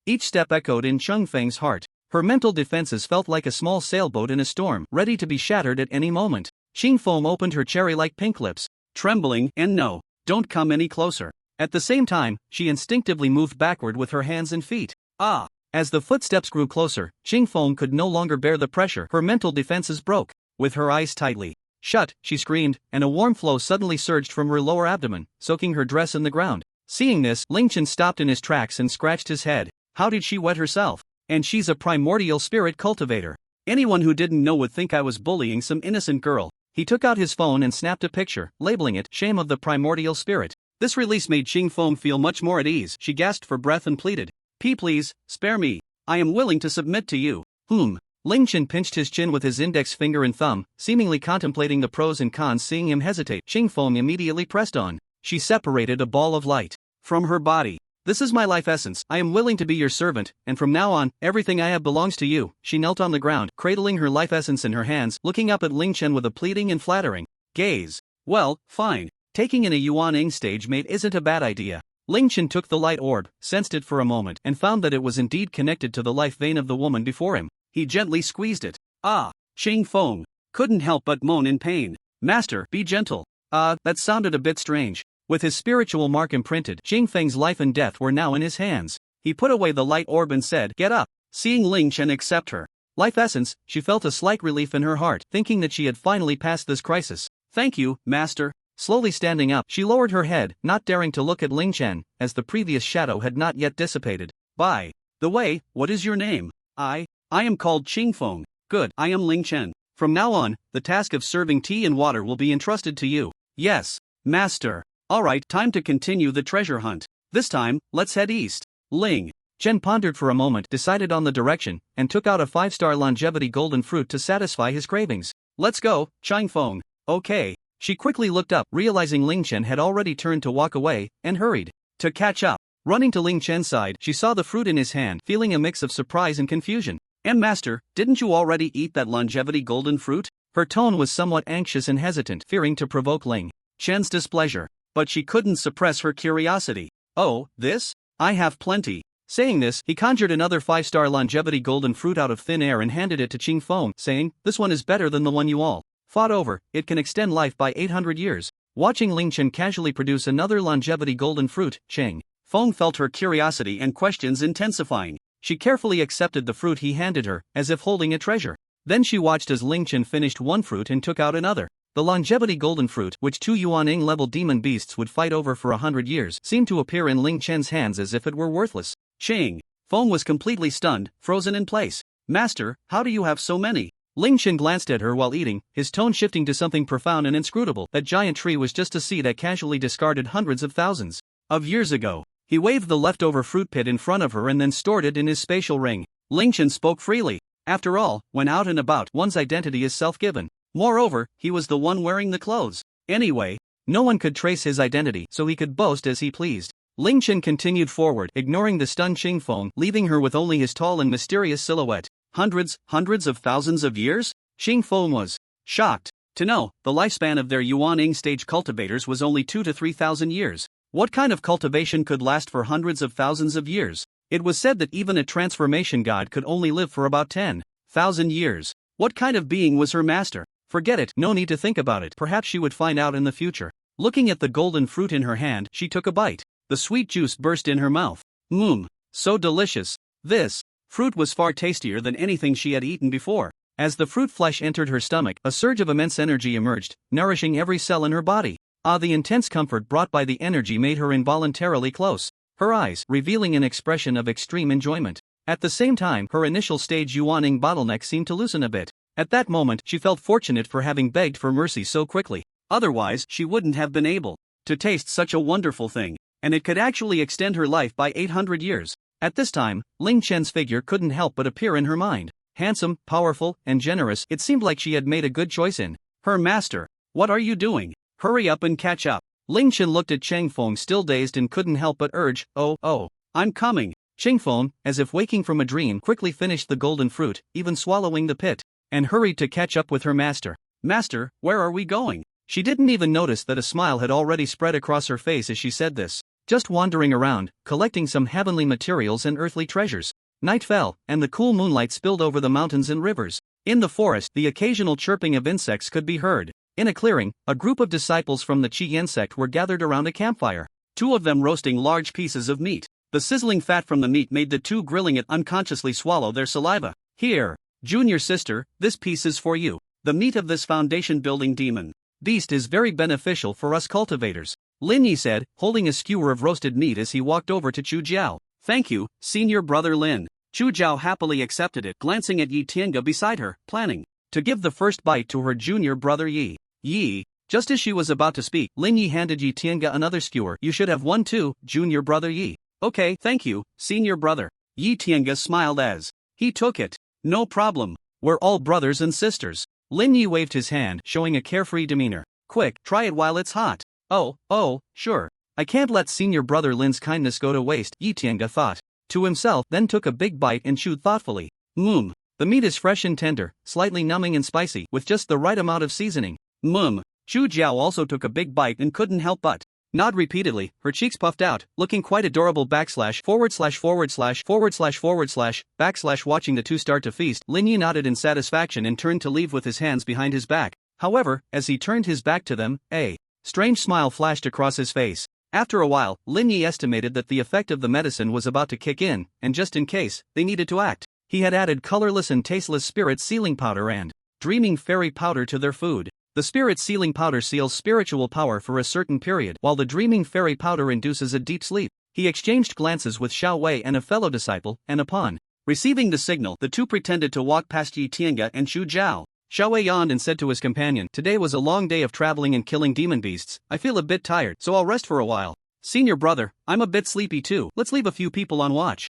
Each step echoed in Cheng Feng's heart. Her mental defenses felt like a small sailboat in a storm, ready to be shattered at any moment. Cheng Feng opened her cherry-like pink lips, trembling, and no, don't come any closer. At the same time, she instinctively moved backward with her hands and feet. As the footsteps grew closer, Cheng Feng could no longer bear the pressure. Her mental defenses broke. With her eyes tightly shut, she screamed, and a warm flow suddenly surged from her lower abdomen, soaking her dress in the ground. Seeing this, Ling Chen stopped in his tracks and scratched his head. How did she wet herself? And she's a primordial spirit cultivator. Anyone who didn't know would think I was bullying some innocent girl. He took out his phone and snapped a picture, labeling it "Shame of the Primordial Spirit." This release made Cheng Feng feel much more at ease. She gasped for breath and pleaded, Please, spare me. I am willing to submit to you." Ling Chen pinched his chin with his index finger and thumb, seemingly contemplating the pros and cons. Seeing him hesitate, Cheng Feng immediately pressed on. She separated a ball of light from her body. "This is my life essence. I am willing to be your servant, and from now on, everything I have belongs to you." She knelt on the ground, cradling her life essence in her hands, looking up at Ling Chen with a pleading and flattering gaze. "Well, fine. Taking in a Yuan stage mate isn't a bad idea." Ling Chen took the light orb, sensed it for a moment, and found that it was indeed connected to the life vein of the woman before him. He gently squeezed it. Cheng Feng couldn't help but moan in pain. "Master, be gentle." That sounded a bit strange. With his spiritual mark imprinted, Cheng Feng's life and death were now in his hands. He put away the light orb and said, "Get up." Seeing Ling Chen accept her life essence, she felt a slight relief in her heart, thinking that she had finally passed this crisis. "Thank you, Master." Slowly standing up, she lowered her head, not daring to look at Ling Chen, as the previous shadow had not yet dissipated. "By the way, what is your name?" I am called Cheng Feng." "Good, I am Ling Chen. From now on, the task of serving tea and water will be entrusted to you." "Yes, Master." "Alright, time to continue the treasure hunt. This time, let's head east." Ling Chen pondered for a moment, decided on the direction, and took out a 5-star longevity golden fruit to satisfy his cravings. "Let's go, Cheng Feng." "Okay." She quickly looked up, realizing Ling Chen had already turned to walk away, and hurried to catch up. Running to Ling Chen's side, she saw the fruit in his hand, feeling a mix of surprise and confusion. Master, didn't you already eat that longevity golden fruit?" Her tone was somewhat anxious and hesitant, fearing to provoke Ling Chen's displeasure. But she couldn't suppress her curiosity. "Oh, this? I have plenty." Saying this, he conjured another 5-star longevity golden fruit out of thin air and handed it to Cheng Feng, saying, "This one is better than the one you all fought over. It can extend life by 800 years. Watching Ling Chen casually produce another longevity golden fruit, Cheng Feng felt her curiosity and questions intensifying. She carefully accepted the fruit he handed her, as if holding a treasure. Then she watched as Ling Chen finished one fruit and took out another. The longevity golden fruit, which 2 Yuan-level demon beasts would fight over for 100 years, seemed to appear in Ling Chen's hands as if it were worthless. Cheng Feng was completely stunned, frozen in place. "Master, how do you have so many?" Ling Chen glanced at her while eating, his tone shifting to something profound and inscrutable. "That giant tree was just a seed I casually discarded hundreds of thousands of years ago." He waved the leftover fruit pit in front of her and then stored it in his spatial ring. Ling Chen spoke freely. After all, when out and about, one's identity is self-given. Moreover, he was the one wearing the clothes. Anyway, no one could trace his identity, so he could boast as he pleased. Ling Chen continued forward, ignoring the stunned Cheng Feng, leaving her with only his tall and mysterious silhouette. Hundreds of thousands of years? Cheng Feng was shocked to know the lifespan of their Yuan stage cultivators was only 2,000 to 3,000 years. What kind of cultivation could last for hundreds of thousands of years? It was said that even a transformation god could only live for about 10,000 years. What kind of being was her master? Forget it, no need to think about it. Perhaps she would find out in the future. Looking at the golden fruit in her hand, she took a bite. The sweet juice burst in her mouth. So delicious. This fruit was far tastier than anything she had eaten before. As the fruit flesh entered her stomach, a surge of immense energy emerged, nourishing every cell in her body. The intense comfort brought by the energy made her involuntarily close her eyes, revealing an expression of extreme enjoyment. At the same time, her initial stage yawning bottleneck seemed to loosen a bit. At that moment, she felt fortunate for having begged for mercy so quickly. Otherwise, she wouldn't have been able to taste such a wonderful thing, and it could actually extend her life by 800 years. At this time, Ling Chen's figure couldn't help but appear in her mind. Handsome, powerful, and generous, it seemed like she had made a good choice in her master. What are you doing? Hurry up and catch up. Ling Chen looked at Cheng Feng still dazed and couldn't help but urge, Oh, I'm coming. Cheng Feng, as if waking from a dream, quickly finished the golden fruit, even swallowing the pit, and hurried to catch up with her master. Master, where are we going? She didn't even notice that a smile had already spread across her face as she said this. Just wandering around, collecting some heavenly materials and earthly treasures. Night fell, and the cool moonlight spilled over the mountains and rivers. In the forest, the occasional chirping of insects could be heard. In a clearing, a group of disciples from the Qian sect were gathered around a campfire. Two of them roasting large pieces of meat. The sizzling fat from the meat made the two grilling it unconsciously swallow their saliva. Here, junior sister, this piece is for you. The meat of this foundation-building demon beast is very beneficial for us cultivators. Lin Yi said, holding a skewer of roasted meat as he walked over to Chu Jiao. Thank you, senior brother Lin. Chu Jiao happily accepted it, glancing at Yi Tiange beside her, planning to give the first bite to her junior brother Yi. Just as she was about to speak, Lin Yi handed Yi Tiange another skewer. You should have one too, junior brother Yi. Okay, thank you, senior brother. Yi Tiange smiled as he took it. No problem. We're all brothers and sisters. Lin Yi waved his hand, showing a carefree demeanor. Quick, try it while it's hot. Oh, sure. I can't let senior brother Lin's kindness go to waste, Yi Tiange thought to himself, then took a big bite and chewed thoughtfully. The meat is fresh and tender, slightly numbing and spicy, with just the right amount of seasoning. Chu Jiao also took a big bite and couldn't help but nod repeatedly, her cheeks puffed out, looking quite adorable // Watching the two start to feast, Lin Yi nodded in satisfaction and turned to leave with his hands behind his back. However, as he turned his back to them, a strange smile flashed across his face. After a while, Lin Yi estimated that the effect of the medicine was about to kick in, and just in case, they needed to act. He had added colorless and tasteless spirit sealing powder and dreaming fairy powder to their food. The spirit sealing powder seals spiritual power for a certain period, while the dreaming fairy powder induces a deep sleep. He exchanged glances with Xiao Wei and a fellow disciple, and upon receiving the signal, the two pretended to walk past Yi Tiange and Chu Jiao. Xiao Wei yawned and said to his companion, Today was a long day of traveling and killing demon beasts. I feel a bit tired, so I'll rest for a while. Senior brother, I'm a bit sleepy too. Let's leave a few people on watch.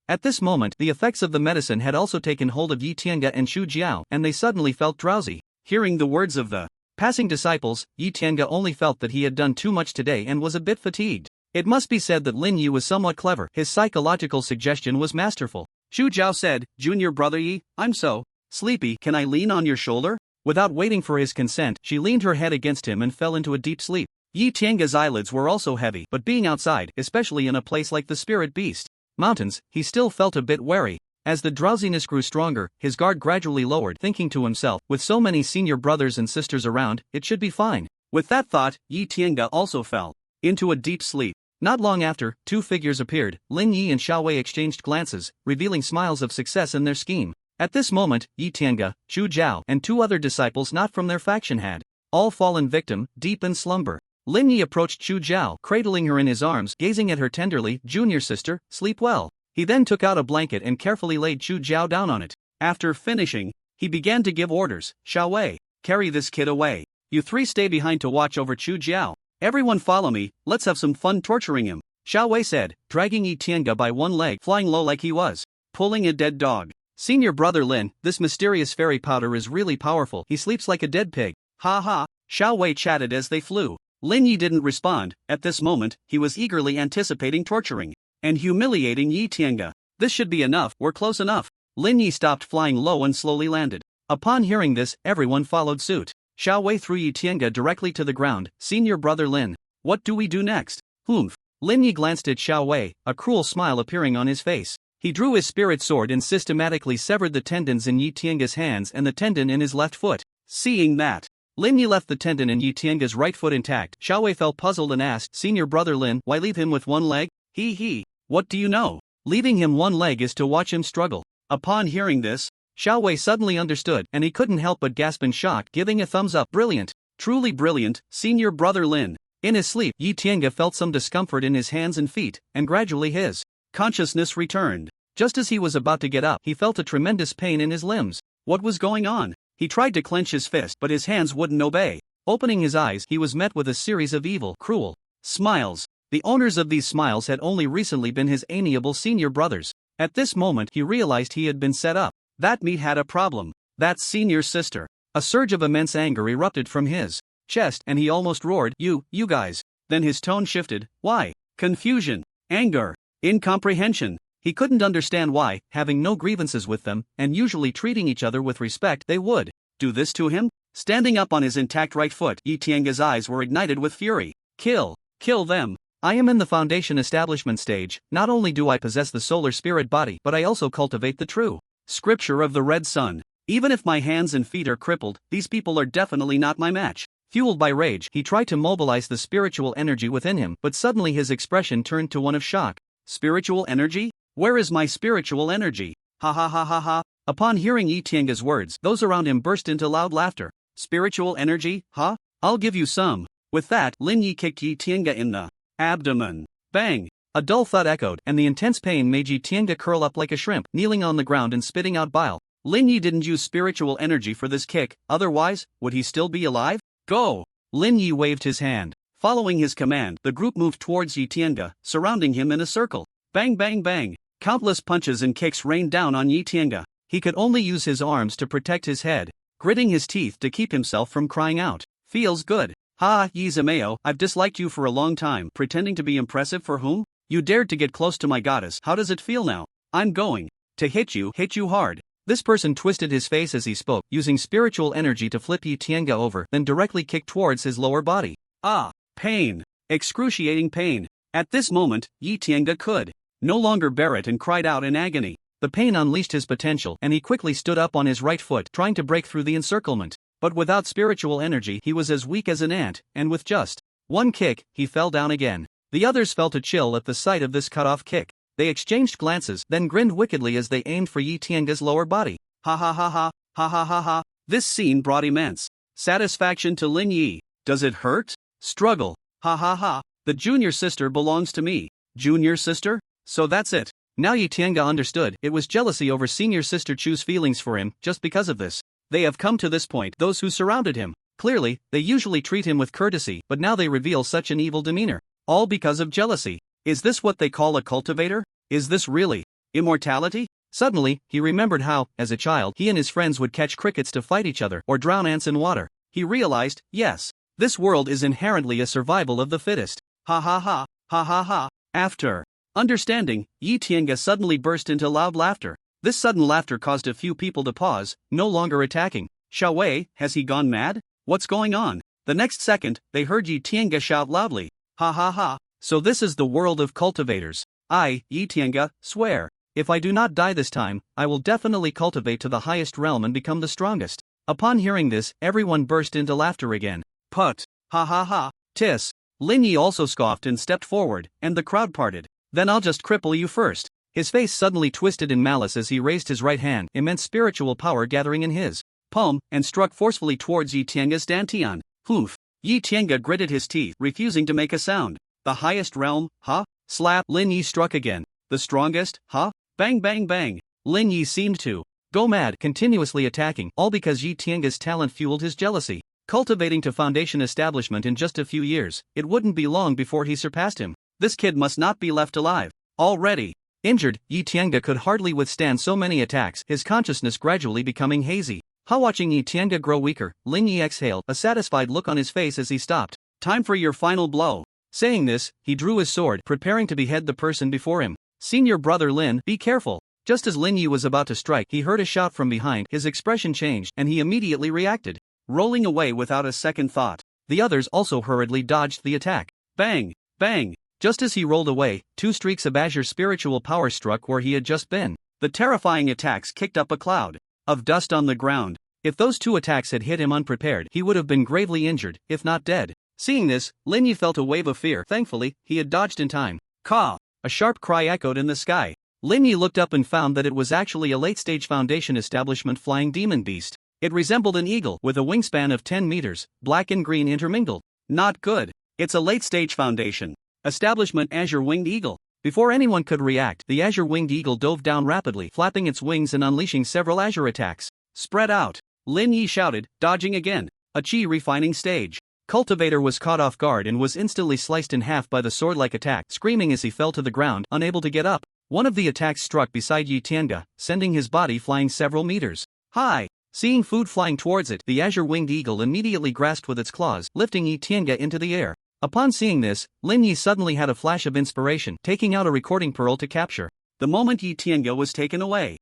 At this moment, the effects of the medicine had also taken hold of Yi Tiange and Chu Jiao, and they suddenly felt drowsy. Hearing the words of the passing disciples, Yi Tiange only felt that he had done too much today and was a bit fatigued. It must be said that Lin Yu was somewhat clever. His psychological suggestion was masterful. Chu Jiao said, Junior brother Yi, I'm so sleepy, can I lean on your shoulder? Without waiting for his consent, she leaned her head against him and fell into a deep sleep. Yi Tiange's eyelids were also heavy, but being outside, especially in a place like the Spirit Beast Mountains, he still felt a bit wary. As the drowsiness grew stronger, his guard gradually lowered, thinking to himself, with so many senior brothers and sisters around, it should be fine. With that thought, Yi Tiange also fell into a deep sleep. Not long after, two figures appeared. Lin Yi and Xiao Wei exchanged glances, revealing smiles of success in their scheme. At this moment, Yi Tiange, Chu Jiao, and two other disciples not from their faction had all fallen victim, deep in slumber. Lin Yi approached Chu Jiao, cradling her in his arms, gazing at her tenderly. Junior sister, sleep well. He then took out a blanket and carefully laid Chu Jiao down on it. After finishing, he began to give orders. Xiao Wei, carry this kid away. You three stay behind to watch over Chu Jiao. Everyone follow me, let's have some fun torturing him. Xiao Wei said, dragging Yi Tiange by one leg, flying low like he was pulling a dead dog. Senior brother Lin, this mysterious fairy powder is really powerful. He sleeps like a dead pig. Ha ha, Xiao Wei chatted as they flew. Lin Yi didn't respond. At this moment, he was eagerly anticipating torturing and humiliating Yi Tiange. This should be enough, we're close enough. Lin Yi stopped flying low and slowly landed. Upon hearing this, everyone followed suit. Xiao Wei threw Yi Tiange directly to the ground. Senior brother Lin, what do we do next? Lin Yu glanced at Xiao Wei, a cruel smile appearing on his face. He drew his spirit sword and systematically severed the tendons in Yi Tiange's hands and the tendon in his left foot. Seeing that, Lin Yu left the tendon in Yi Tiange's right foot intact. Xiao Wei felt puzzled and asked, "Senior brother Lin, why leave him with one leg?" He. What do you know? Leaving him one leg is to watch him struggle." Upon hearing this, Xiao Wei suddenly understood and he couldn't help but gasp in shock, giving a thumbs up. "Brilliant. Truly brilliant, senior brother Lin." In his sleep, Yi Tiange felt some discomfort in his hands and feet, and gradually his consciousness returned. Just as he was about to get up, he felt a tremendous pain in his limbs. What was going on? He tried to clench his fist, but his hands wouldn't obey. Opening his eyes, he was met with a series of evil, cruel smiles. The owners of these smiles had only recently been his amiable senior brothers. At this moment, he realized he had been set up. That meat had a problem. That's senior's sister. A surge of immense anger erupted from his chest, and he almost roared, You guys." Then his tone shifted. Why? Confusion, anger, incomprehension. He couldn't understand why, having no grievances with them, and usually treating each other with respect, they would do this to him? Standing up on his intact right foot, Yi Tiange's eyes were ignited with fury. Kill them. I am in the foundation establishment stage. Not only do I possess the solar spirit body, but I also cultivate the true scripture of the red sun. Even if my hands and feet are crippled, these people are definitely not my match. Fueled by rage, he tried to mobilize the spiritual energy within him, but suddenly his expression turned to one of shock. Spiritual energy? Where is my spiritual energy? Ha ha ha ha ha. Upon hearing Yi Tiange's words, those around him burst into loud laughter. Spiritual energy, huh? I'll give you some. With that, Lin Yi kicked Yi Tiange in the abdomen. Bang! A dull thud echoed, and the intense pain made Yi Tiange curl up like a shrimp, kneeling on the ground and spitting out bile. Lin Yi didn't use spiritual energy for this kick, otherwise, would he still be alive? Go! Lin Yi waved his hand. Following his command, the group moved towards Yi Tiange, surrounding him in a circle. Bang bang bang! Countless punches and kicks rained down on Yi Tiange. He could only use his arms to protect his head, gritting his teeth to keep himself from crying out. Feels good. Ha, Yi Zameo, I've disliked you for a long time. Pretending to be impressive for whom? You dared to get close to my goddess. How does it feel now? I'm going to hit you hard. This person twisted his face as he spoke, using spiritual energy to flip Yi Tiange over, then directly kicked towards his lower body. Ah, pain. Excruciating pain. At this moment, Yi Tiange could no longer bear it and cried out in agony. The pain unleashed his potential, and he quickly stood up on his right foot, trying to break through the encirclement. But without spiritual energy, he was as weak as an ant, and with just one kick, he fell down again. The others felt a chill at the sight of this cut-off kick. They exchanged glances, then grinned wickedly as they aimed for Yi Tiange's lower body. Ha ha ha ha, ha ha ha ha. This scene brought immense satisfaction to Lin Yi. Does it hurt? Struggle. Ha ha ha. The junior sister belongs to me. Junior sister? So that's it. Now Yi Tiange understood, it was jealousy over senior sister Chu's feelings for him. Just because of this, they have come to this point, those who surrounded him. Clearly, they usually treat him with courtesy, but now they reveal such an evil demeanor. All because of jealousy. Is this what they call a cultivator? Is this really immortality? Suddenly, he remembered how, as a child, he and his friends would catch crickets to fight each other or drown ants in water. He realized, yes, this world is inherently a survival of the fittest. Ha ha ha, ha ha ha. After understanding, Yi Tiange suddenly burst into loud laughter. This sudden laughter caused a few people to pause, no longer attacking. Xiao Wei, has he gone mad? What's going on? The next second, they heard Yi Tiange shout loudly. Ha ha ha. So this is the world of cultivators. I, Yi Tiange, swear, if I do not die this time, I will definitely cultivate to the highest realm and become the strongest. Upon hearing this, everyone burst into laughter again. Put. Ha ha ha. Tis. Lin Yi also scoffed and stepped forward, and the crowd parted. Then I'll just cripple you first. His face suddenly twisted in malice as he raised his right hand, immense spiritual power gathering in his palm, and struck forcefully towards Yi Tiange's dantian. Hoof. Yi Tiange gritted his teeth, refusing to make a sound. The highest realm, huh? Slap. Lin Yi struck again. The strongest, huh? Bang bang bang. Lin Yi seemed to go mad, continuously attacking, all because Yi Tiange's talent fueled his jealousy. Cultivating to foundation establishment in just a few years, it wouldn't be long before he surpassed him. This kid must not be left alive. Already injured, Yi Tiange could hardly withstand so many attacks, his consciousness gradually becoming hazy. Watching Yi Tiange grow weaker, Lin Yi exhaled, a satisfied look on his face as he stopped. Time for your final blow. Saying this, he drew his sword, preparing to behead the person before him. Senior brother Lin, be careful. Just as Lin Yu was about to strike, he heard a shout from behind. His expression changed, and he immediately reacted, rolling away without a second thought. The others also hurriedly dodged the attack. Bang! Bang! Just as he rolled away, 2 streaks of azure spiritual power struck where he had just been. The terrifying attacks kicked up a cloud of dust on the ground. If those 2 attacks had hit him unprepared, he would have been gravely injured, if not dead. Seeing this, Ling Yu felt a wave of fear. Thankfully, he had dodged in time. Caw! A sharp cry echoed in the sky. Ling Yu looked up and found that it was actually a late-stage Foundation establishment flying demon beast. It resembled an eagle with a wingspan of 10 meters, black and green intermingled. Not good. It's a late-stage Foundation establishment azure winged eagle. Before anyone could react, the azure winged eagle dove down rapidly, flapping its wings and unleashing several azure attacks. Spread out! Lin Yi shouted, dodging again. A chi refining stage. Cultivator was caught off guard and was instantly sliced in half by the sword-like attack, screaming as he fell to the ground, unable to get up. One of the attacks struck beside Yi Tianga, sending his body flying several meters high. Seeing food flying towards it, the azure-winged eagle immediately grasped with its claws, lifting Yi Tianga into the air. Upon seeing this, Lin Yi suddenly had a flash of inspiration, taking out a recording pearl to capture. The moment Yi Tianga was taken away,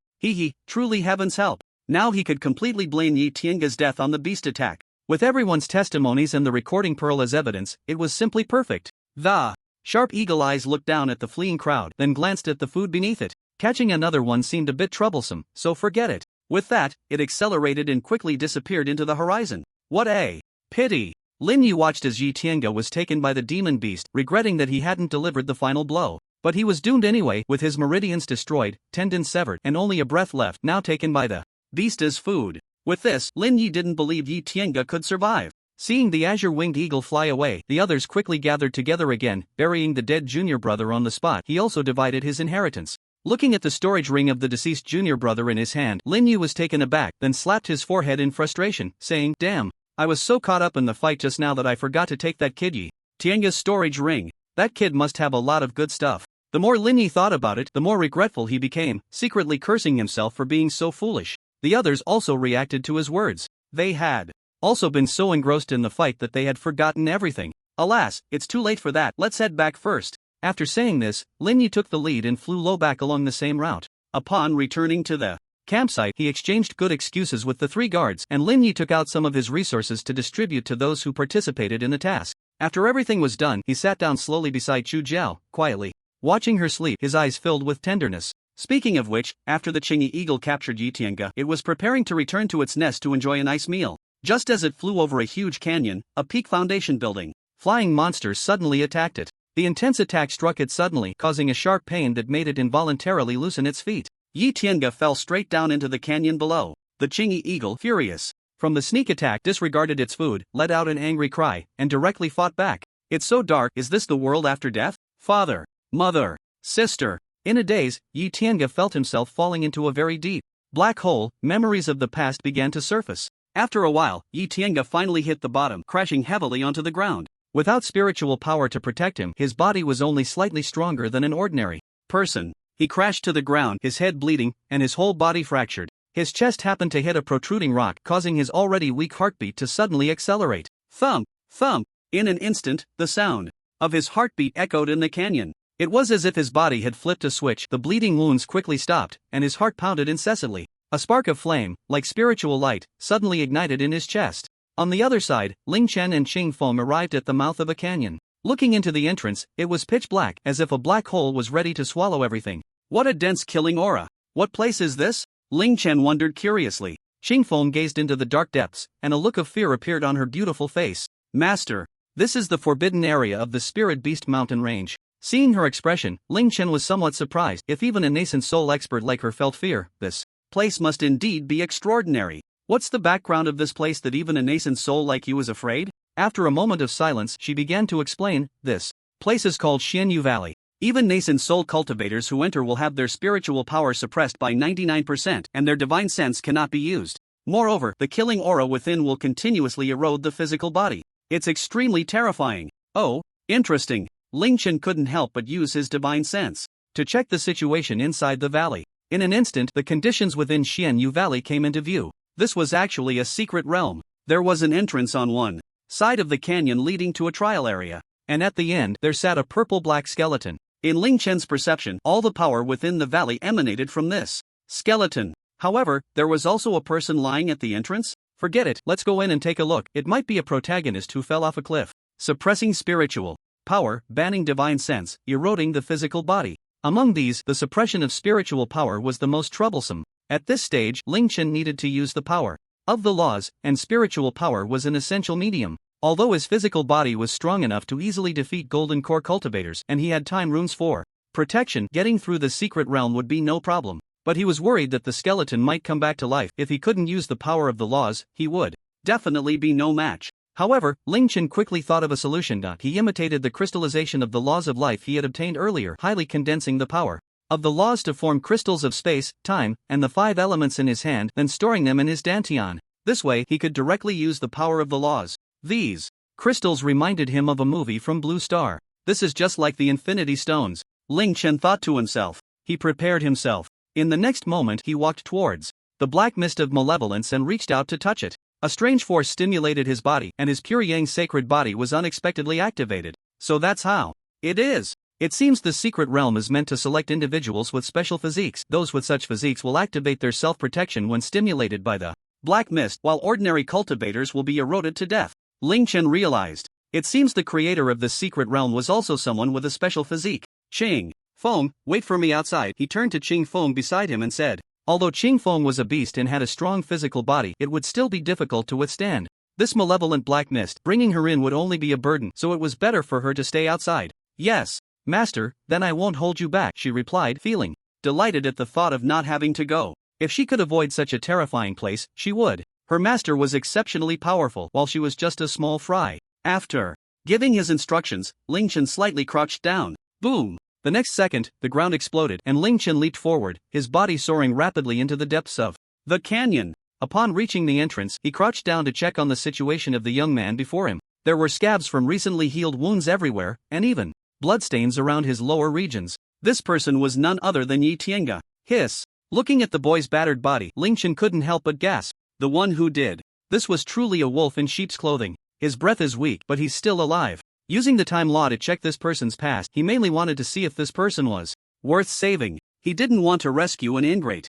truly heaven's help. Now he could completely blame Yi Tianga's death on the beast attack. With everyone's testimonies and the recording pearl as evidence, it was simply perfect. The sharp eagle eyes looked down at the fleeing crowd, then glanced at the food beneath it. Catching another one seemed a bit troublesome, so forget it. With that, it accelerated and quickly disappeared into the horizon. What a pity! Lin Yu watched as Yi Tianga was taken by the demon beast, regretting that he hadn't delivered the final blow. But he was doomed anyway, with his meridians destroyed, tendons severed, and only a breath left, now taken by the beast as food. With this, Lin Yi didn't believe Yi Tianga could survive. Seeing the azure-winged eagle fly away, the others quickly gathered together again, burying the dead junior brother on the spot. He also divided his inheritance. Looking at the storage ring of the deceased junior brother in his hand, Lin Yu was taken aback, then slapped his forehead in frustration, saying, "Damn, I was so caught up in the fight just now that I forgot to take that kid Yi Tianga's storage ring. That kid must have a lot of good stuff." The more Lin Yi thought about it, the more regretful he became, secretly cursing himself for being so foolish. The others also reacted to his words. They had also been so engrossed in the fight that they had forgotten everything. Alas, it's too late for that. Let's head back first. After saying this, Lin Yi took the lead and flew low back along the same route. Upon returning to the campsite, he exchanged good excuses with the 3 guards, and Lin Yi took out some of his resources to distribute to those who participated in the task. After everything was done, he sat down slowly beside Chu Jiao, quietly watching her sleep, his eyes filled with tenderness. Speaking of which, after the Qingyi eagle captured Yi Tianga, it was preparing to return to its nest to enjoy a nice meal. Just as it flew over a huge canyon, a peak foundation building, flying monsters suddenly attacked it. The intense attack struck it suddenly, causing a sharp pain that made it involuntarily loosen its feet. Yi Tianga fell straight down into the canyon below. The Qingyi eagle, furious from the sneak attack, disregarded its food, let out an angry cry, and directly fought back. "It's so dark, is this the world after death? Father, mother, sister." In a daze, Yi Tianga felt himself falling into a very deep black hole. Memories of the past began to surface. After a while, Yi Tianga finally hit the bottom, crashing heavily onto the ground. Without spiritual power to protect him, his body was only slightly stronger than an ordinary person. He crashed to the ground, his head bleeding, and his whole body fractured. His chest happened to hit a protruding rock, causing his already weak heartbeat to suddenly accelerate. Thump, thump. In an instant, the sound of his heartbeat echoed in the canyon. It was as if his body had flipped a switch. The bleeding wounds quickly stopped, and his heart pounded incessantly. A spark of flame, like spiritual light, suddenly ignited in his chest. On the other side, Ling Chen and Qing Feng arrived at the mouth of a canyon. Looking into the entrance, it was pitch black, as if a black hole was ready to swallow everything. What a dense killing aura. What place is this? Ling Chen wondered curiously. Qing Feng gazed into the dark depths, and a look of fear appeared on her beautiful face. "Master, this is the forbidden area of the Spirit Beast mountain range." Seeing her expression, Ling Chen was somewhat surprised. If even a nascent soul expert like her felt fear, this place must indeed be extraordinary. What's the background of this place that even a nascent soul like you is afraid? After a moment of silence, she began to explain. This place is called Yu Valley. Even nascent soul cultivators who enter will have their spiritual power suppressed by 99%, and their divine sense cannot be used. Moreover, the killing aura within will continuously erode the physical body. It's extremely terrifying. Oh, interesting. Ling Chen couldn't help but use his divine sense to check the situation inside the valley. In an instant, the conditions within Yu Valley came into view. This was actually a secret realm. There was an entrance on one side of the canyon leading to a trial area, and at the end there sat a purple-black skeleton. In Ling Chen's perception, all the power within the valley emanated from this skeleton. However, there was also a person lying at the entrance. Forget it, let's go in and take a look. It might be a protagonist who fell off a cliff. Suppressing spiritual power, banning divine sense, eroding the physical body. Among these, the suppression of spiritual power was the most troublesome. At this stage, Ling Chen needed to use the power of the laws, and spiritual power was an essential medium. Although his physical body was strong enough to easily defeat Golden Core cultivators and he had time runes for protection, getting through the secret realm would be no problem. But he was worried that the skeleton might come back to life. If he couldn't use the power of the laws, he would definitely be no match. However, Ling Chen quickly thought of a solution. He imitated the crystallization of the laws of life he had obtained earlier, highly condensing the power of the laws to form crystals of space, time, and the 5 elements in his hand, then storing them in his dantian. This way, he could directly use the power of the laws. These crystals reminded him of a movie from Blue Star. This is just like the Infinity Stones, Ling Chen thought to himself. He prepared himself. In the next moment, he walked towards the black mist of malevolence and reached out to touch it. A strange force stimulated his body, and his pure yang sacred body was unexpectedly activated. So that's how it is. It seems the secret realm is meant to select individuals with special physiques. Those with such physiques will activate their self-protection when stimulated by the black mist, while ordinary cultivators will be eroded to death. Ling Chen realized. It seems the creator of this secret realm was also someone with a special physique. Ching Feng, wait for me outside. He turned to Ching Feng beside him and said. Although Ching Feng was a beast and had a strong physical body, it would still be difficult to withstand this malevolent black mist. Bringing her in would only be a burden, so it was better for her to stay outside. Yes, master, then I won't hold you back, she replied, feeling delighted at the thought of not having to go. If she could avoid such a terrifying place, she would. Her master was exceptionally powerful, while she was just a small fry. After giving his instructions, Ling Chen slightly crouched down. Boom! The next second, the ground exploded and Ling Chen leaped forward, his body soaring rapidly into the depths of the canyon. Upon reaching the entrance, he crouched down to check on the situation of the young man before him. There were scabs from recently healed wounds everywhere, and even bloodstains around his lower regions. This person was none other than Yi Tiange. Hiss! Looking at the boy's battered body, Ling Chen couldn't help but gasp. The one who did this was truly a wolf in sheep's clothing. His breath is weak, but he's still alive. Using the time law to check this person's past, he mainly wanted to see if this person was worth saving. He didn't want to rescue an ingrate.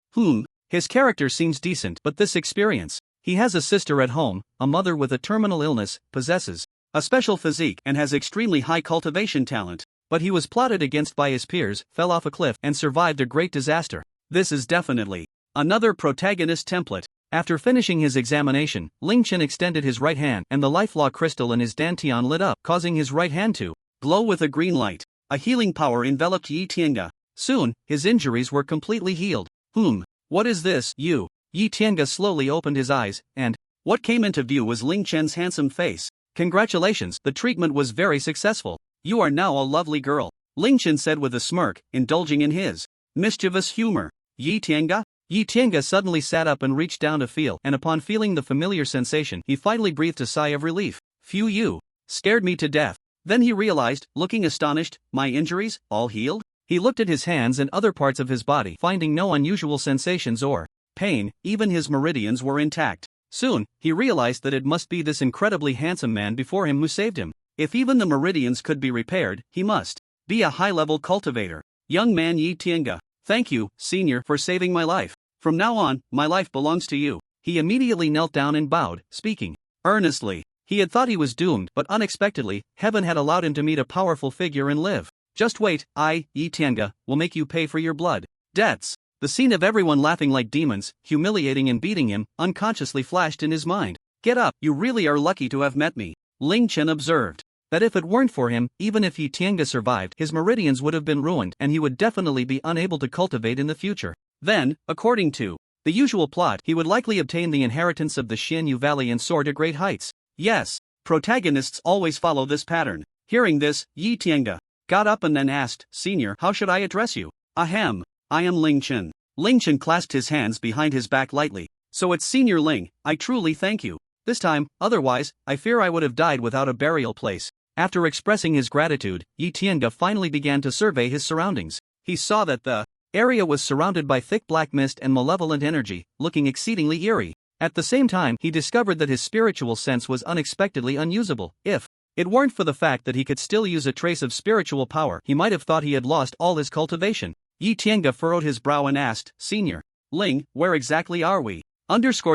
His character seems decent, but this experience. He has a sister at home, a mother with a terminal illness, possesses a special physique, and has extremely high cultivation talent. But he was plotted against by his peers, fell off a cliff, and survived a great disaster. This is definitely another protagonist template. After finishing his examination, Ling Chen extended his right hand, and the life law crystal in his dantian lit up, causing his right hand to glow with a green light. A healing power enveloped Yi Tiange. Soon, his injuries were completely healed. What is this, you? Yi Tiange slowly opened his eyes, and what came into view was Ling Chen's handsome face. Congratulations, the treatment was very successful. You are now a lovely girl, Ling Chen said with a smirk, indulging in his mischievous humor. Yi Tiange? Yi Tiange suddenly sat up and reached down to feel, and upon feeling the familiar sensation, he finally breathed a sigh of relief. Phew, you scared me to death. Then he realized, looking astonished, my injuries, all healed? He looked at his hands and other parts of his body, finding no unusual sensations or pain, even his meridians were intact. Soon, he realized that it must be this incredibly handsome man before him who saved him. If even the meridians could be repaired, he must be a high-level cultivator. Young man Yi Tiange. Thank you, senior, for saving my life. From now on, my life belongs to you. He immediately knelt down and bowed, speaking earnestly. He had thought he was doomed, but unexpectedly, heaven had allowed him to meet a powerful figure and live. Just wait, I, Yi Tiange, will make you pay for your blood debts. The scene of everyone laughing like demons, humiliating and beating him, unconsciously flashed in his mind. Get up, you really are lucky to have met me. Ling Chen observed that if it weren't for him, even if Yi Tiange survived, his meridians would have been ruined and he would definitely be unable to cultivate in the future. Then, according to the usual plot, he would likely obtain the inheritance of the Xianyu Valley and soar to great heights. Yes, protagonists always follow this pattern. Hearing this, Yi Tiange got up and then asked, Senior, how should I address you? Ahem, I am Ling Chen. Ling Chen clasped his hands behind his back lightly. So it's Senior Ling, I truly thank you. This time, otherwise, I fear I would have died without a burial place. After expressing his gratitude, Yi Tiange finally began to survey his surroundings. He saw that the area was surrounded by thick black mist and malevolent energy, looking exceedingly eerie. At the same time, he discovered that his spiritual sense was unexpectedly unusable. If it weren't for the fact that he could still use a trace of spiritual power, he might have thought he had lost all his cultivation. Yi Tiange furrowed his brow and asked, Senior Ling, where exactly are we?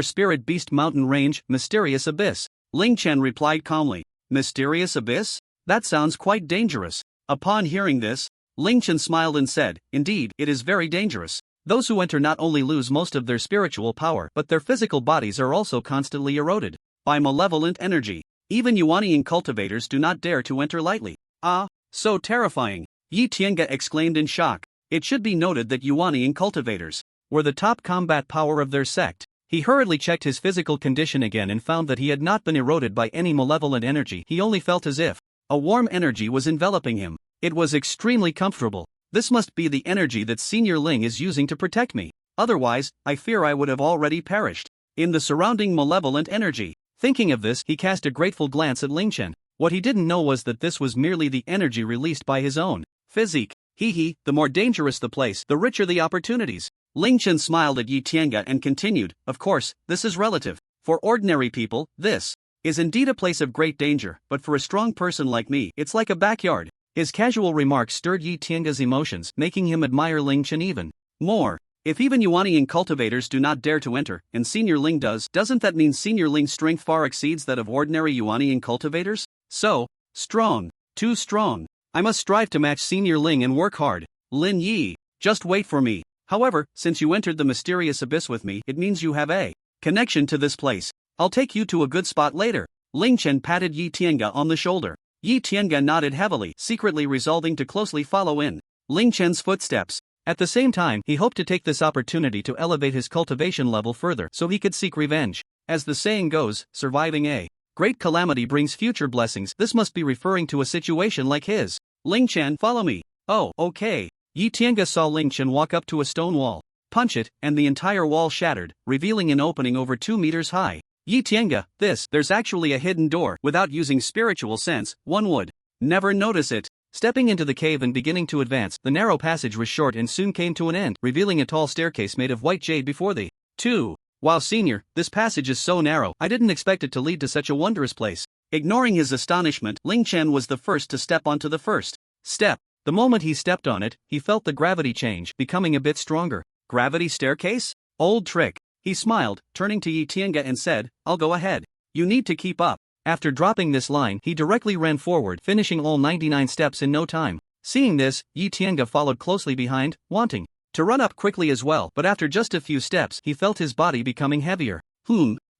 Spirit Beast Mountain Range, Mysterious Abyss. Ling Chen replied calmly. Mysterious Abyss? That sounds quite dangerous. Upon hearing this, Ling Chen smiled and said, "Indeed, it is very dangerous. Those who enter not only lose most of their spiritual power, but their physical bodies are also constantly eroded by malevolent energy. Even Yuaniing cultivators do not dare to enter lightly." "Ah, so terrifying," Yi Tiange exclaimed in shock. It should be noted that Yuaniing cultivators were the top combat power of their sect. He hurriedly checked his physical condition again and found that he had not been eroded by any malevolent energy. He only felt as if a warm energy was enveloping him. It was extremely comfortable. This must be the energy that Senior Ling is using to protect me. Otherwise, I fear I would have already perished in the surrounding malevolent energy. Thinking of this, he cast a grateful glance at Ling Chen. What he didn't know was that this was merely the energy released by his own physique. The more dangerous the place, the richer the opportunities. Ling Chen smiled at Yi Tiange and continued, "Of course, this is relative. For ordinary people, this is indeed a place of great danger, but for a strong person like me, it's like a backyard." His casual remarks stirred Yi Tiange's emotions, making him admire Ling Chen even more. If even Yuaniing cultivators do not dare to enter, and Senior Ling does, doesn't that mean Senior Ling's strength far exceeds that of ordinary Yuaniing cultivators? So strong, too strong. I must strive to match Senior Ling and work hard. Lin Yi, just wait for me. However, since you entered the mysterious abyss with me, it means you have a connection to this place. I'll take you to a good spot later. Ling Chen patted Yi Tiange on the shoulder. Yi Tiange nodded heavily, secretly resolving to closely follow in Ling Chen's footsteps. At the same time, he hoped to take this opportunity to elevate his cultivation level further so he could seek revenge. As the saying goes, surviving a great calamity brings future blessings. This must be referring to a situation like his. "Ling Chen, follow me." "Oh, okay." Yi Tiange saw Ling Chen walk up to a stone wall, punch it, and the entire wall shattered, revealing an opening over 2 meters high. "Yi Tiange, there's actually a hidden door." Without using spiritual sense, one would never notice it. Stepping into the cave and beginning to advance, the narrow passage was short and soon came to an end, revealing a tall staircase made of white jade before the two. "Wow, Senior, this passage is so narrow. I didn't expect it to lead to such a wondrous place." Ignoring his astonishment, Ling Chen was the first to step onto the first step. The moment he stepped on it, he felt the gravity change, becoming a bit stronger. "Gravity staircase? Old trick." He smiled, turning to Yi Tiange and said, "I'll go ahead. You need to keep up." After dropping this line, he directly ran forward, finishing all 99 steps in no time. Seeing this, Yi Tiange followed closely behind, wanting to run up quickly as well, but after just a few steps, he felt his body becoming heavier.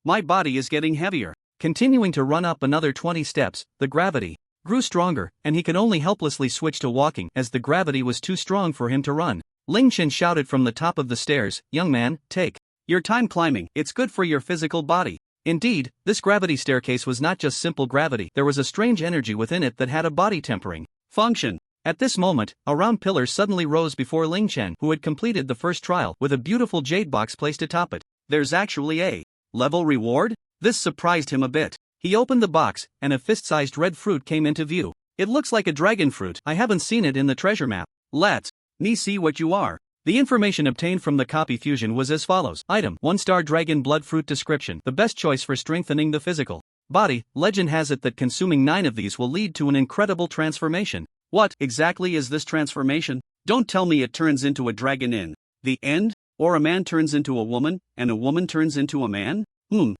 My body is getting heavier." Continuing to run up another 20 steps, the gravity grew stronger, and he could only helplessly switch to walking as the gravity was too strong for him to run. Ling Chen shouted from the top of the stairs, "Young man, take your time climbing. It's good for your physical body." Indeed, this gravity staircase was not just simple gravity. There was a strange energy within it that had a body tempering function. At this moment, a round pillar suddenly rose before Ling Chen, who had completed the first trial, with a beautiful jade box placed atop it. "There's actually a level reward?" This surprised him a bit. He opened the box, and a fist-sized red fruit came into view. "It looks like a dragon fruit. I haven't seen it in the treasure map. Let me see what you are." The information obtained from the copy fusion was as follows. Item: 1-star dragon blood fruit. Description: the best choice for strengthening the physical body. Legend has it that consuming 9 of these will lead to an incredible transformation. What exactly is this transformation? Don't tell me it turns into a dragon in the end, or a man turns into a woman, and a woman turns into a man?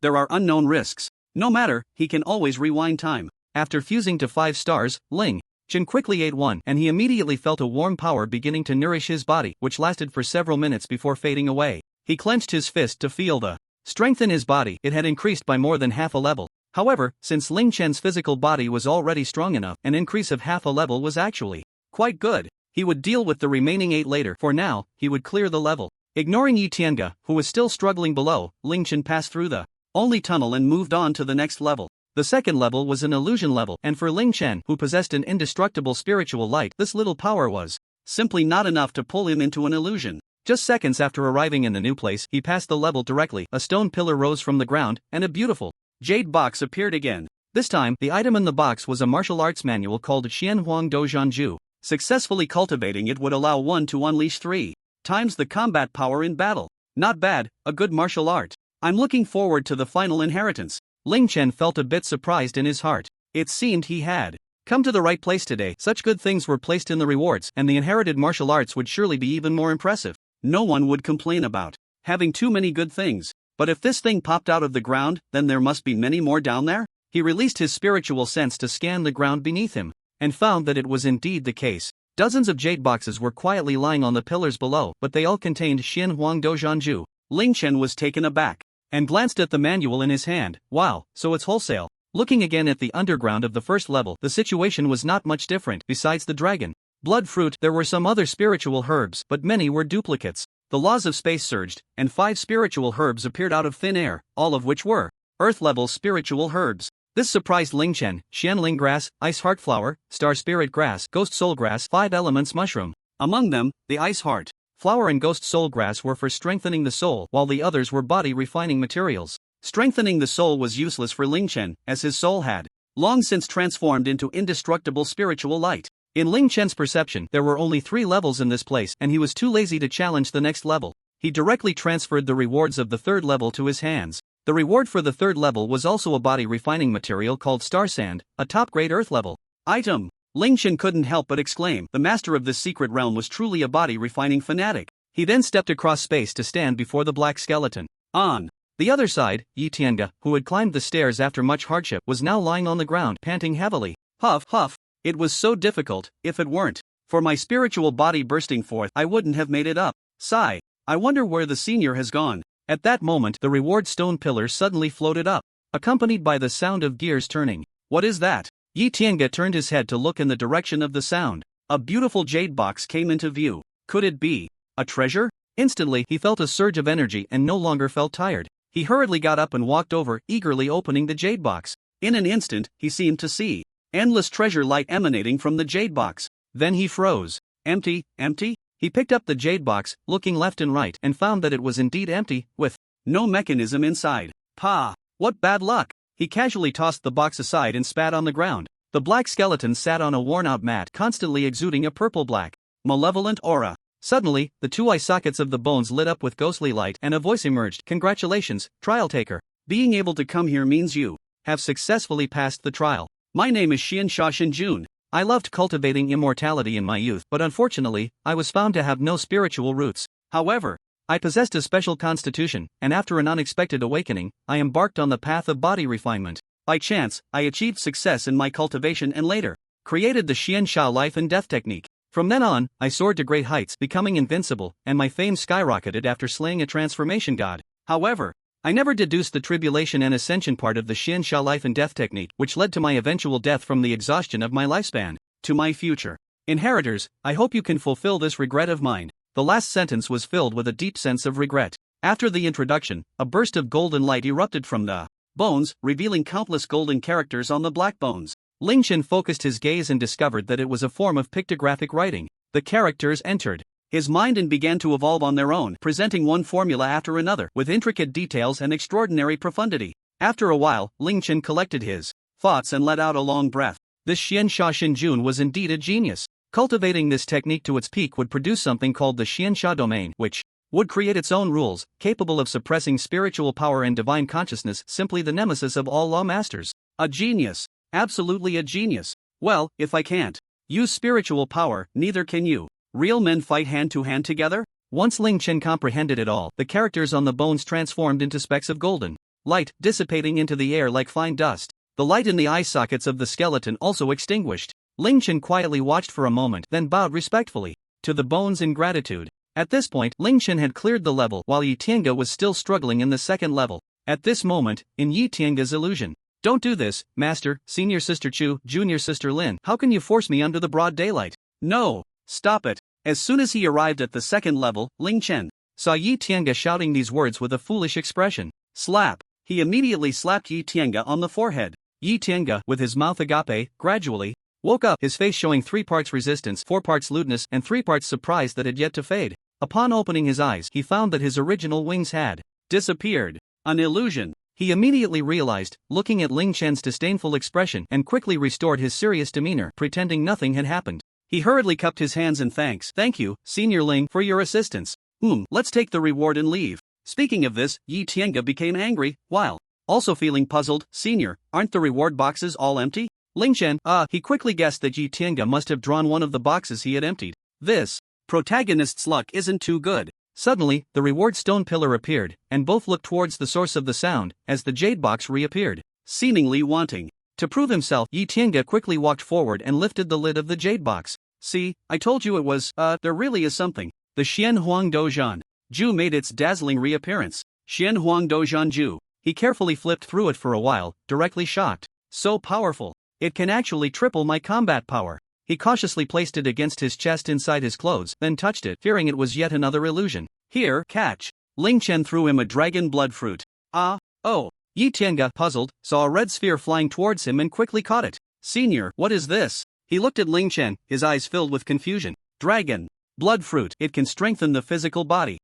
There are unknown risks. No matter, he can always rewind time. After fusing to 5 stars, Ling Chen quickly ate one, and he immediately felt a warm power beginning to nourish his body, which lasted for several minutes before fading away. He clenched his fist to feel the strength in his body. It had increased by more than half a level. However, since Ling Chen's physical body was already strong enough, an increase of half a level was actually quite good. He would deal with the remaining 8 later. For now, he would clear the level. Ignoring Yi Tiange, who was still struggling below, Ling Chen passed through the only tunnel and moved on to the next level. The second level was an illusion level, and for Ling Chen, who possessed an indestructible spiritual light, this little power was simply not enough to pull him into an illusion. Just seconds after arriving in the new place, he passed the level directly. A stone pillar rose from the ground, and a beautiful jade box appeared again. This time, the item in the box was a martial arts manual called Xianhuang Dozhanju. Successfully cultivating it would allow one to unleash 3 times the combat power in battle. Not bad, a good martial art. I'm looking forward to the final inheritance. Ling Chen felt a bit surprised in his heart. It seemed he had come to the right place today. Such good things were placed in the rewards, and the inherited martial arts would surely be even more impressive. No one would complain about having too many good things. But if this thing popped out of the ground, then there must be many more down there? He released his spiritual sense to scan the ground beneath him. and found that it was indeed the case. Dozens of jade boxes were quietly lying on the pillars below, but they all contained Xian Huang Dozhanju. Ling Chen was taken aback and glanced at the manual in his hand. Wow, so it's wholesale. Looking again at the underground of the first level, the situation was not much different. Besides the dragon blood fruit, there were some other spiritual herbs, but many were duplicates. The laws of space surged, and 5 spiritual herbs appeared out of thin air, all of which were Earth-level spiritual herbs. This surprised Ling Chen. Xianling grass, ice heart flower, star spirit grass, ghost soul grass, 5 elements mushroom. Among them, the ice heart flower and ghost soul grass were for strengthening the soul, while the others were body refining materials. Strengthening the soul was useless for Ling Chen, as his soul had long since transformed into indestructible spiritual light. In Ling Chen's perception, there were only 3 levels in this place, and he was too lazy to challenge the next level. He directly transferred the rewards of the 3rd level to his hands. The reward for the 3rd level was also a body refining material called star sand, a top-grade earth level item. Ling Chen couldn't help but exclaim, the master of this secret realm was truly a body refining fanatic. He then stepped across space to stand before the black skeleton. On the other side, Yi Tiange, who had climbed the stairs after much hardship, was now lying on the ground, panting heavily. Huff, huff. It was so difficult. If it weren't for my spiritual body bursting forth, I wouldn't have made it up. Sigh. I wonder where the senior has gone. At that moment, the reward stone pillar suddenly floated up, accompanied by the sound of gears turning. What is that? Yi Tiange turned his head to look in the direction of the sound. A beautiful jade box came into view. Could it be a treasure? Instantly, he felt a surge of energy and no longer felt tired. He hurriedly got up and walked over, eagerly opening the jade box. In an instant, he seemed to see endless treasure light emanating from the jade box. Then he froze. Empty, empty? He picked up the jade box, looking left and right, and found that it was indeed empty, with no mechanism inside. Pah! What bad luck! He casually tossed the box aside and spat on the ground. The black skeleton sat on a worn-out mat, constantly exuding a purple-black, malevolent aura. Suddenly, the 2 eye sockets of the bones lit up with ghostly light, and a voice emerged. Congratulations, trial taker. Being able to come here means you have successfully passed the trial. My name is Xian Jun. I loved cultivating immortality in my youth, but unfortunately, I was found to have no spiritual roots. However, I possessed a special constitution, and after an unexpected awakening, I embarked on the path of body refinement. By chance, I achieved success in my cultivation and later created the Xian Sha life and death technique. From then on, I soared to great heights, becoming invincible, and my fame skyrocketed after slaying a transformation god. However, I never deduced the tribulation and ascension part of the Xian Sha life and death technique, which led to my eventual death from the exhaustion of my lifespan. To my future inheritors, I hope you can fulfill this regret of mine. The last sentence was filled with a deep sense of regret. After the introduction, a burst of golden light erupted from the bones, revealing countless golden characters on the black bones. Ling Chen focused his gaze and discovered that it was a form of pictographic writing. The characters entered his mind and began to evolve on their own, presenting one formula after another, with intricate details and extraordinary profundity. After a while, Ling Chen collected his thoughts and let out a long breath. This Xian Sha Jun was indeed a genius. Cultivating this technique to its peak would produce something called the Xian Sha domain, which would create its own rules, capable of suppressing spiritual power and divine consciousness, simply the nemesis of all law masters. A genius. Absolutely a genius. Well, if I can't use spiritual power, neither can you. Real men fight hand-to-hand together? Once Ling Chen comprehended it all, the characters on the bones transformed into specks of golden light, dissipating into the air like fine dust. The light in the eye sockets of the skeleton also extinguished. Ling Chen quietly watched for a moment, then bowed respectfully to the bones in gratitude. At this point, Ling Chen had cleared the level, while Yi Tiange was still struggling in the 2nd level. At this moment, in Yi Tiange's illusion, "Don't do this, Master, Senior Sister Chu, Junior Sister Lin. How can you force me under the broad daylight? No! Stop it!" As soon as he arrived at the 2nd level, Ling Chen saw Yi Tiange shouting these words with a foolish expression. Slap! He immediately slapped Yi Tiange on the forehead. Yi Tiange, with his mouth agape, gradually woke up, his face showing 3 parts resistance, 4 parts lewdness, and 3 parts surprise that had yet to fade. Upon opening his eyes, he found that his original wings had disappeared. An illusion. He immediately realized, looking at Ling Chen's disdainful expression, and quickly restored his serious demeanor, pretending nothing had happened. He hurriedly cupped his hands in thanks. "Thank you, Senior Ling, for your assistance. Let's take the reward and leave." Speaking of this, Yi Tiange became angry, while also feeling puzzled. "Senior, aren't the reward boxes all empty?" Ling Chen, he quickly guessed that Yi Tiange must have drawn one of the boxes he had emptied. This protagonist's luck isn't too good. Suddenly, the reward stone pillar appeared, and both looked towards the source of the sound, as the jade box reappeared, seemingly wanting To prove himself, Yi Tiange quickly walked forward and lifted the lid of the jade box. See, I told you it was, there really is something. The Xian Huang Dozhan Ju made its dazzling reappearance. Xian Huang Dozhan Ju. He carefully flipped through it for a while, directly shocked. So powerful. It can actually triple my combat power. He cautiously placed it against his chest inside his clothes, then touched it, fearing it was yet another illusion. Here, catch. Ling Chen threw him a dragon blood fruit. Oh. Yi Tiange, puzzled, saw a red sphere flying towards him and quickly caught it. Senior, what is this? He looked at Ling Chen, his eyes filled with confusion. Dragon. Blood fruit. It can strengthen the physical body.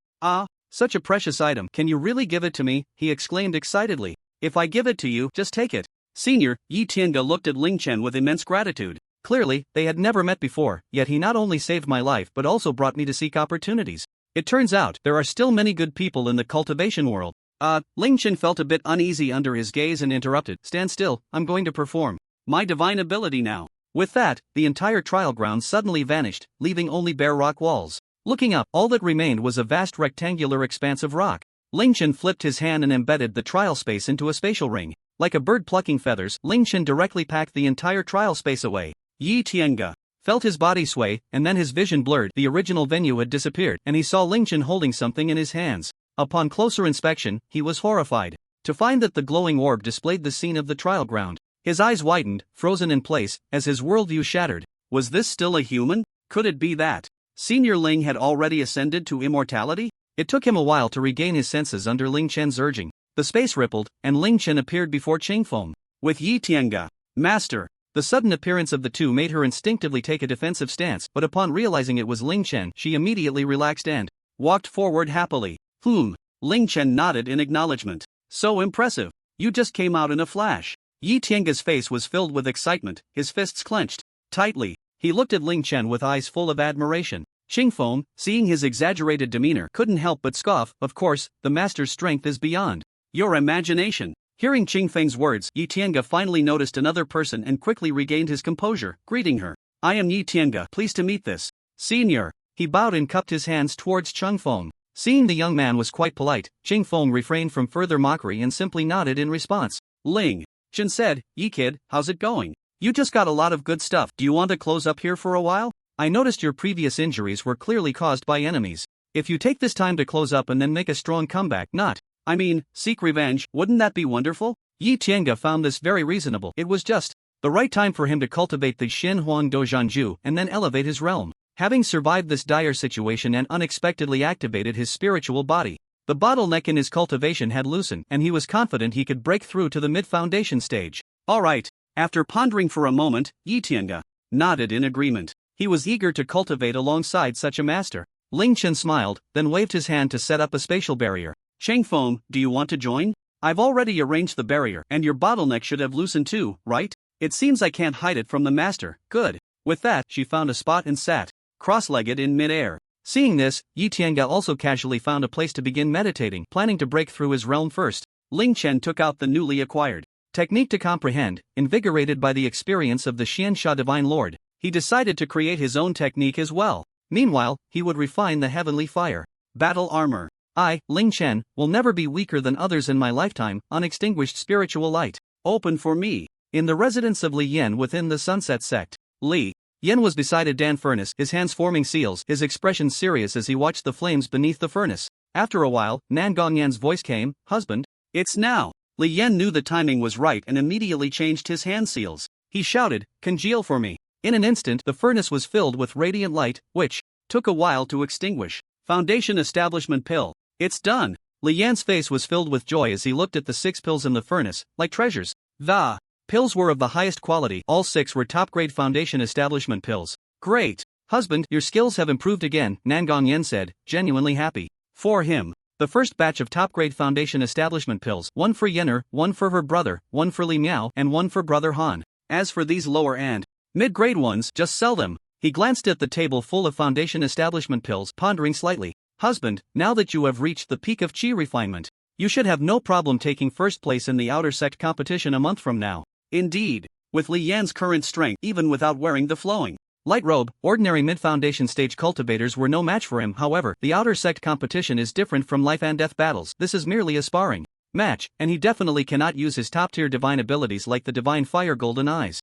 Such a precious item. Can you really give it to me? He exclaimed excitedly. If I give it to you, just take it. Senior, Yi Tiange looked at Ling Chen with immense gratitude. Clearly, they had never met before, yet he not only saved my life but also brought me to seek opportunities. It turns out, there are still many good people in the cultivation world. Ling Chen felt a bit uneasy under his gaze and interrupted. Stand still, I'm going to perform my divine ability now. With that, the entire trial ground suddenly vanished, leaving only bare rock walls. Looking up, all that remained was a vast rectangular expanse of rock. Ling Chen flipped his hand and embedded the trial space into a spatial ring. Like a bird plucking feathers, Ling Chen directly packed the entire trial space away. Yi Tiange felt his body sway, and then his vision blurred. The original venue had disappeared, and he saw Ling Chen holding something in his hands. Upon closer inspection, he was horrified to find that the glowing orb displayed the scene of the trial ground. His eyes widened, frozen in place, as his worldview shattered. Was this still a human? Could it be that Senior Ling had already ascended to immortality? It took him a while to regain his senses under Ling Chen's urging. The space rippled, and Ling Chen appeared before Qingfeng. With Yi Tiange, Master. The sudden appearance of the two made her instinctively take a defensive stance, but upon realizing it was Ling Chen, she immediately relaxed and walked forward happily. Ling Chen nodded in acknowledgement. So impressive. You just came out in a flash. Yi Tiange's face was filled with excitement, his fists clenched tightly. He looked at Ling Chen with eyes full of admiration. Qingfeng, seeing his exaggerated demeanor, couldn't help but scoff. Of course, the master's strength is beyond your imagination. Hearing Qingfeng's words, Yi Tiange finally noticed another person and quickly regained his composure, greeting her. I am Yi Tiange, pleased to meet this senior. He bowed and cupped his hands towards Qingfeng. Seeing the young man was quite polite, Qingfeng refrained from further mockery and simply nodded in response. Ling Chen said, Yi kid, how's it going? You just got a lot of good stuff. Do you want to close up here for a while? I noticed your previous injuries were clearly caused by enemies. If you take this time to close up and then make a strong comeback, seek revenge, wouldn't that be wonderful? Yi Tiange found this very reasonable. It was just the right time for him to cultivate the Xian Huang Dozhanju and then elevate his realm. Having survived this dire situation and unexpectedly activated his spiritual body, the bottleneck in his cultivation had loosened, and he was confident he could break through to the mid-foundation stage. Alright. After pondering for a moment, Yi Tiange nodded in agreement. He was eager to cultivate alongside such a master. Ling Chen smiled, then waved his hand to set up a spatial barrier. Qingfeng, do you want to join? I've already arranged the barrier, and your bottleneck should have loosened too, right? It seems I can't hide it from the master. Good. With that, she found a spot and sat cross-legged in mid-air. Seeing this, Yi Tiange also casually found a place to begin meditating, planning to break through his realm first. Ling Chen took out the newly acquired technique to comprehend. Invigorated by the experience of the Xiansha Divine Lord, he decided to create his own technique as well. Meanwhile, he would refine the heavenly fire battle armor. I, Ling Chen, will never be weaker than others in my lifetime. Unextinguished spiritual light. Open for me. In the residence of Li Yan within the Sunset Sect, Li Yan was beside a Dan furnace, his hands forming seals, his expression serious as he watched the flames beneath the furnace. After a while, Nan Gongyan's voice came, Husband, it's now. Li Yan knew the timing was right and immediately changed his hand seals. He shouted, Congeal for me. In an instant, the furnace was filled with radiant light, which took a while to extinguish. Foundation Establishment Pill. It's done. Li Yan's face was filled with joy as he looked at the 6 pills in the furnace, like treasures. The pills were of the highest quality. All 6 were top-grade Foundation Establishment pills. Great. Husband, your skills have improved again, Nan Gongyan said, genuinely happy for him. The first batch of top-grade Foundation Establishment pills, 1 for Yenner, 1 for her brother, 1 for Li Miao, and 1 for brother Han. As for these lower and mid-grade ones, just sell them. He glanced at the table full of Foundation Establishment pills, pondering slightly. Husband, now that you have reached the peak of chi refinement, you should have no problem taking first place in the outer sect competition a month from now. Indeed. With Li Yan's current strength, even without wearing the flowing light robe, ordinary mid-foundation stage cultivators were no match for him. However, the outer sect competition is different from life and death battles. This is merely a sparring match, and he definitely cannot use his top-tier divine abilities like the divine fire golden eyes.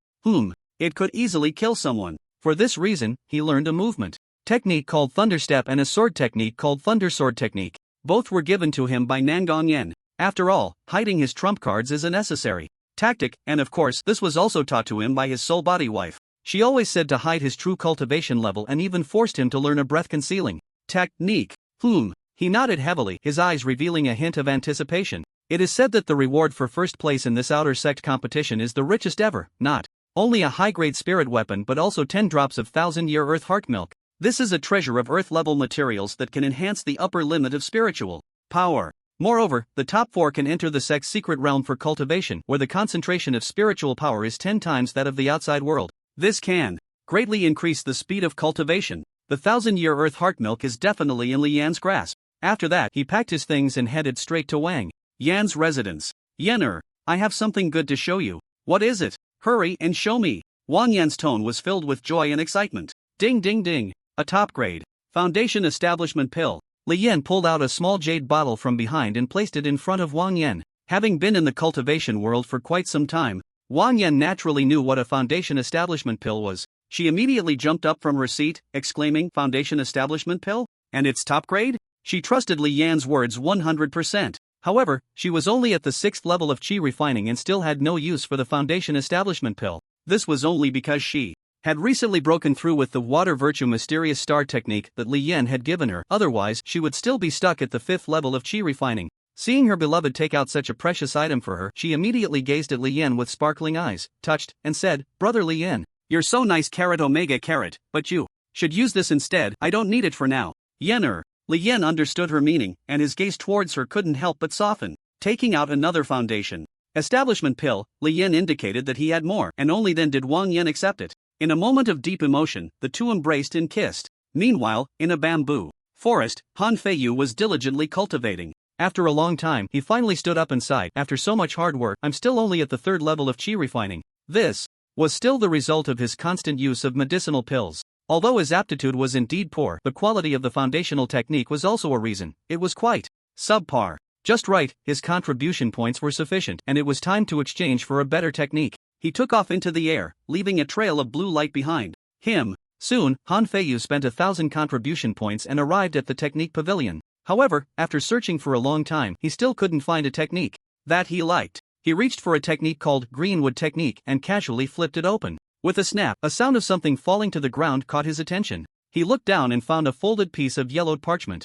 It could easily kill someone. For this reason, he learned a movement technique called Thunderstep and a sword technique called Thundersword technique. Both were given to him by Nangong Yen. After all, hiding his trump cards is a necessary tactic, and of course, this was also taught to him by his soul body wife. She always said to hide his true cultivation level and even forced him to learn a breath concealing technique. He nodded heavily, his eyes revealing a hint of anticipation. It is said that the reward for first place in this outer sect competition is the richest ever, not only a high-grade spirit weapon but also 10 drops of 1000-year earth heart milk. This is a treasure of earth-level materials that can enhance the upper limit of spiritual power. Moreover, the top 4 can enter the sect's secret realm for cultivation, where the concentration of spiritual power is 10 times that of the outside world. This can greatly increase the speed of cultivation. The 1000-year earth heart milk is definitely in Li Yan's grasp. After that, he packed his things and headed straight to Wang Yan's residence. Yener, I have something good to show you. What is it? Hurry and show me. Wang Yan's tone was filled with joy and excitement. Ding ding ding. A top-grade foundation establishment pill. Li Yan pulled out a small jade bottle from behind and placed it in front of Wang Yan. Having been in the cultivation world for quite some time, Wang Yan naturally knew what a foundation establishment pill was. She immediately jumped up from her seat, exclaiming, "Foundation establishment pill? And it's top grade?" She trusted Li Yan's words 100%. However, she was only at the 6th level of chi refining and still had no use for the foundation establishment pill. This was only because she had recently broken through with the water virtue mysterious star technique that Li Yan had given her. Otherwise, she would still be stuck at the 5th level of chi refining. Seeing her beloved take out such a precious item for her, she immediately gazed at Li Yan with sparkling eyes, touched, and said, "Brother Li Yan, you're so nice, carat omega carat, but you should use this instead. I don't need it for now." Yener. Li Yan understood her meaning, and his gaze towards her couldn't help but soften. Taking out another foundation establishment pill, Li Yan indicated that he had more, and only then did Wang Yan accept it. In a moment of deep emotion, the two embraced and kissed. Meanwhile, in a bamboo forest, Han Feiyu was diligently cultivating. After a long time, he finally stood up and sighed. "After so much hard work, I'm still only at the 3rd level of chi refining." This was still the result of his constant use of medicinal pills. Although his aptitude was indeed poor, the quality of the foundational technique was also a reason. It was quite subpar. Just right, his contribution points were sufficient, and it was time to exchange for a better technique. He took off into the air, leaving a trail of blue light behind him. Soon, Han Feiyu spent 1,000 contribution points and arrived at the technique pavilion. However, after searching for a long time, he still couldn't find a technique that he liked. He reached for a technique called Greenwood Technique and casually flipped it open. With a snap, a sound of something falling to the ground caught his attention. He looked down and found a folded piece of yellowed parchment.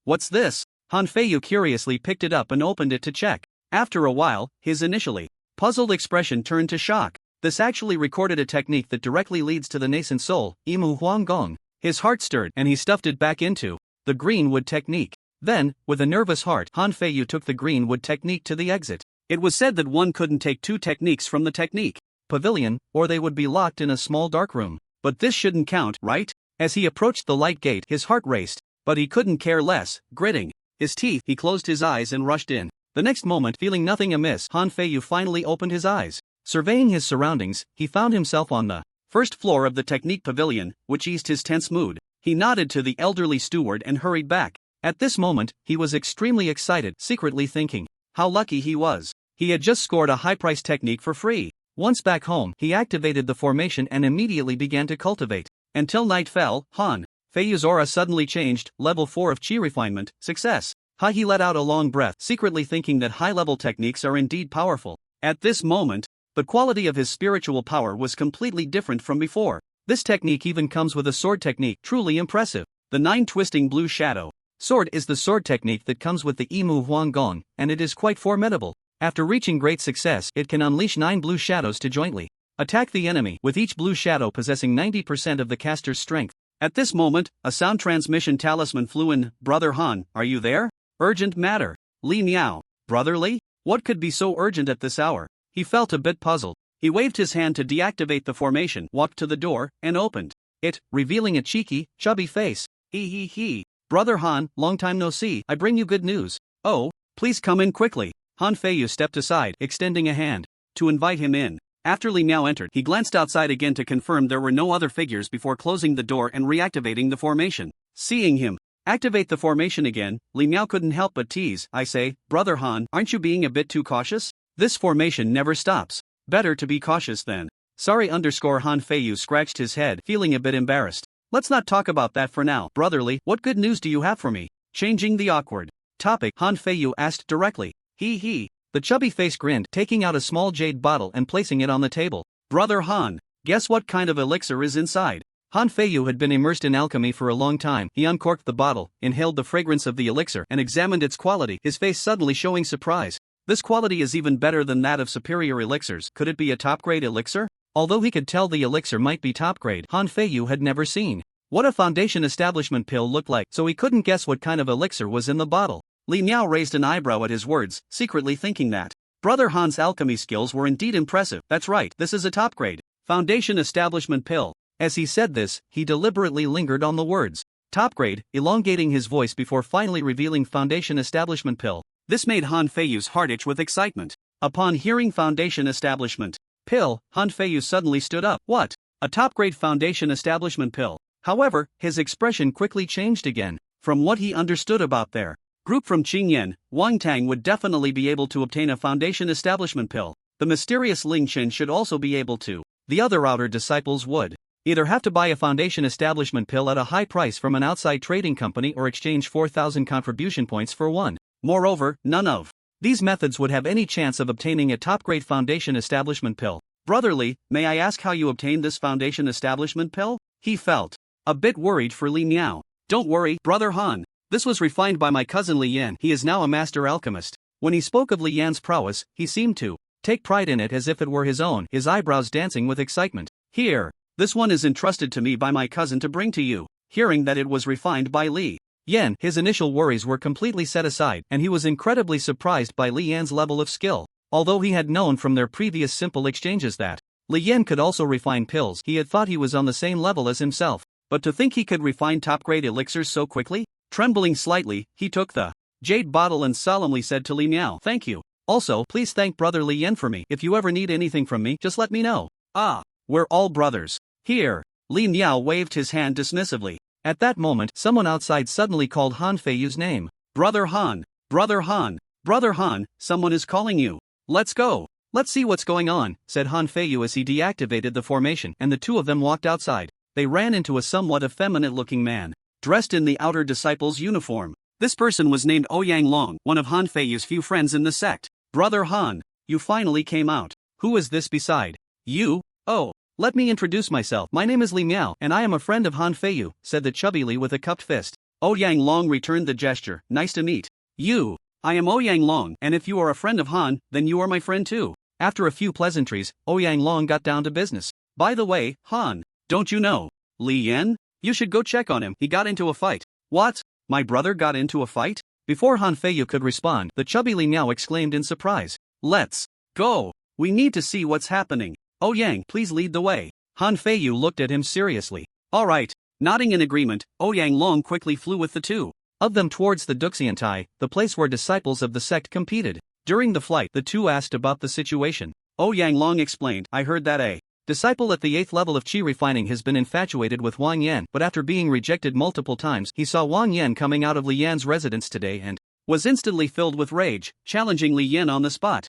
What's this? Han Feiyu curiously picked it up and opened it to check. After a while, his initially puzzled expression turned to shock. This actually recorded a technique that directly leads to the nascent soul, Imu Huang Gong. His heart stirred and he stuffed it back into the Greenwood Technique. Then, with a nervous heart, Han Feiyu took the Greenwood Technique to the exit. It was said that one couldn't take 2 techniques from the technique pavilion, or they would be locked in a small dark room. But this shouldn't count, right? As he approached the light gate, his heart raced, but he couldn't care less. Gritting his teeth, he closed his eyes and rushed in. The next moment, feeling nothing amiss, Han Feiyu finally opened his eyes. Surveying his surroundings, he found himself on the 1st floor of the technique pavilion, which eased his tense mood. He nodded to the elderly steward and hurried back. At this moment, he was extremely excited, secretly thinking how lucky he was. He had just scored a high-priced technique for free. Once back home, he activated the formation and immediately began to cultivate. Until night fell, Han Feiyu's aura suddenly changed, level 4 of chi refinement, success. He let out a long breath, secretly thinking that high-level techniques are indeed powerful. At this moment, the quality of his spiritual power was completely different from before. This technique even comes with a sword technique, truly impressive. The 9-twisting blue shadow sword is the sword technique that comes with the Imu Huang Gong, and it is quite formidable. After reaching great success, it can unleash 9 blue shadows to jointly attack the enemy, with each blue shadow possessing 90% of the caster's strength. At this moment, a sound transmission talisman flew in. "Brother Han, are you there? Urgent matter. Li Miao." "Brotherly? What could be so urgent at this hour?" He felt a bit puzzled. He waved his hand to deactivate the formation, walked to the door, and opened it, revealing a cheeky, chubby face. He. "Brother Han, long time no see, I bring you good news." "Oh, please come in quickly." Han Feiyu stepped aside, extending a hand to invite him in. After Li Miao entered, he glanced outside again to confirm there were no other figures before closing the door and reactivating the formation. Seeing him Activate the formation again. Li Miao couldn't help but tease. I say, Brother Han, aren't you being a bit too cautious? This formation never stops. Better to be cautious then. Sorry. Han Feiyu scratched his head, feeling a bit embarrassed. Let's not talk about that for now. Brotherly, what good news do you have for me? Changing the awkward topic, Han Feiyu asked directly. He. The chubby face grinned, taking out a small jade bottle and placing it on the table. Brother Han, guess what kind of elixir is inside? Han Feiyu had been immersed in alchemy for a long time. He uncorked the bottle, inhaled the fragrance of the elixir, and examined its quality, his face suddenly showing surprise. This quality is even better than that of superior elixirs. Could it be a top-grade elixir? Although he could tell the elixir might be top-grade, Han Feiyu had never seen what a foundation establishment pill looked like, so he couldn't guess what kind of elixir was in the bottle. Li Miao raised an eyebrow at his words, secretly thinking that Brother Han's alchemy skills were indeed impressive. That's right, this is a top-grade foundation establishment pill. As he said this, he deliberately lingered on the words top grade, elongating his voice before finally revealing foundation establishment pill. This made Han Feiyu's heart itch with excitement. Upon hearing foundation establishment pill, Han Feiyu suddenly stood up. What? A top grade foundation establishment pill? However, his expression quickly changed again. From what he understood about their group from Qingyan, Wang Tang would definitely be able to obtain a foundation establishment pill. The mysterious Ling Chen should also be able to. The other outer disciples would either have to buy a foundation establishment pill at a high price from an outside trading company or exchange 4,000 contribution points for one. Moreover, none of these methods would have any chance of obtaining a top-grade foundation establishment pill. Brotherly, may I ask how you obtained this foundation establishment pill? He felt a bit worried for Li Miao. Don't worry, Brother Han. This was refined by my cousin Li Yan. He is now a master alchemist. When he spoke of Li Yan's prowess, he seemed to take pride in it as if it were his own, his eyebrows dancing with excitement. Here, this one is entrusted to me by my cousin to bring to you. Hearing that it was refined by Li Yan, his initial worries were completely set aside, and he was incredibly surprised by Li Yan's level of skill. Although he had known from their previous simple exchanges that Li Yan could also refine pills, he had thought he was on the same level as himself. But to think he could refine top-grade elixirs so quickly? Trembling slightly, he took the jade bottle and solemnly said to Li Miao, "Thank you. Also, please thank Brother Li Yan for me. If you ever need anything from me, just let me know." Ah, we're all brothers. Here. Li Miao waved his hand dismissively. At that moment, someone outside suddenly called Han Feiyu's name. Brother Han, Brother Han, Brother Han, someone is calling you. Let's go. Let's see what's going on, said Han Feiyu as he deactivated the formation, and the two of them walked outside. They ran into a somewhat effeminate-looking man, dressed in the outer disciples' uniform. This person was named Ouyang Long, one of Han Feiyu's few friends in the sect. Brother Han, you finally came out. Who is this beside you? Oh, let me introduce myself. My name is Li Miao, and I am a friend of Han Feiyu, said the chubby Li with a cupped fist. Ouyang Long returned the gesture. Nice to meet you. I am Ouyang Long, and if you are a friend of Han, then you are my friend too. After a few pleasantries, Ouyang Long got down to business. By the way, Han, don't you know Li Yan? You should go check on him. He got into a fight. What? My brother got into a fight? Before Han Feiyu could respond, the chubby Li Miao exclaimed in surprise. Let's go. We need to see what's happening. Ouyang, please lead the way. Han Feiyu looked at him seriously. All right. Nodding in agreement, Ouyang Long quickly flew with the two of them towards the Duxiantai, the place where disciples of the sect competed. During the flight, the two asked about the situation. Ouyang Long explained, I heard that a disciple at the 8th level of Qi refining has been infatuated with Wang Yan, but after being rejected multiple times, he saw Wang Yan coming out of Li Yan's residence today and was instantly filled with rage, challenging Li Yan on the spot.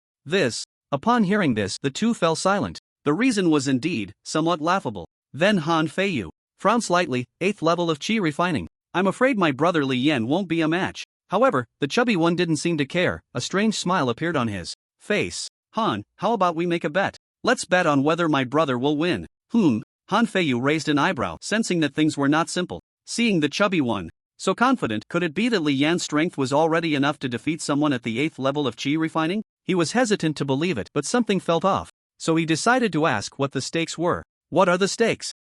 Upon hearing this, the two fell silent. The reason was indeed somewhat laughable. Then Han Feiyu frowned slightly. 8th level of Qi refining. I'm afraid my brother Li Yan won't be a match. However, the chubby one didn't seem to care. A strange smile appeared on his face. Han, how about we make a bet? Let's bet on whether my brother will win. Han Feiyu raised an eyebrow, sensing that things were not simple. Seeing the chubby one so confident, could it be that Li Yan's strength was already enough to defeat someone at the 8th level of Qi refining? He was hesitant to believe it, but something felt off. So he decided to ask what the stakes were. What are the stakes?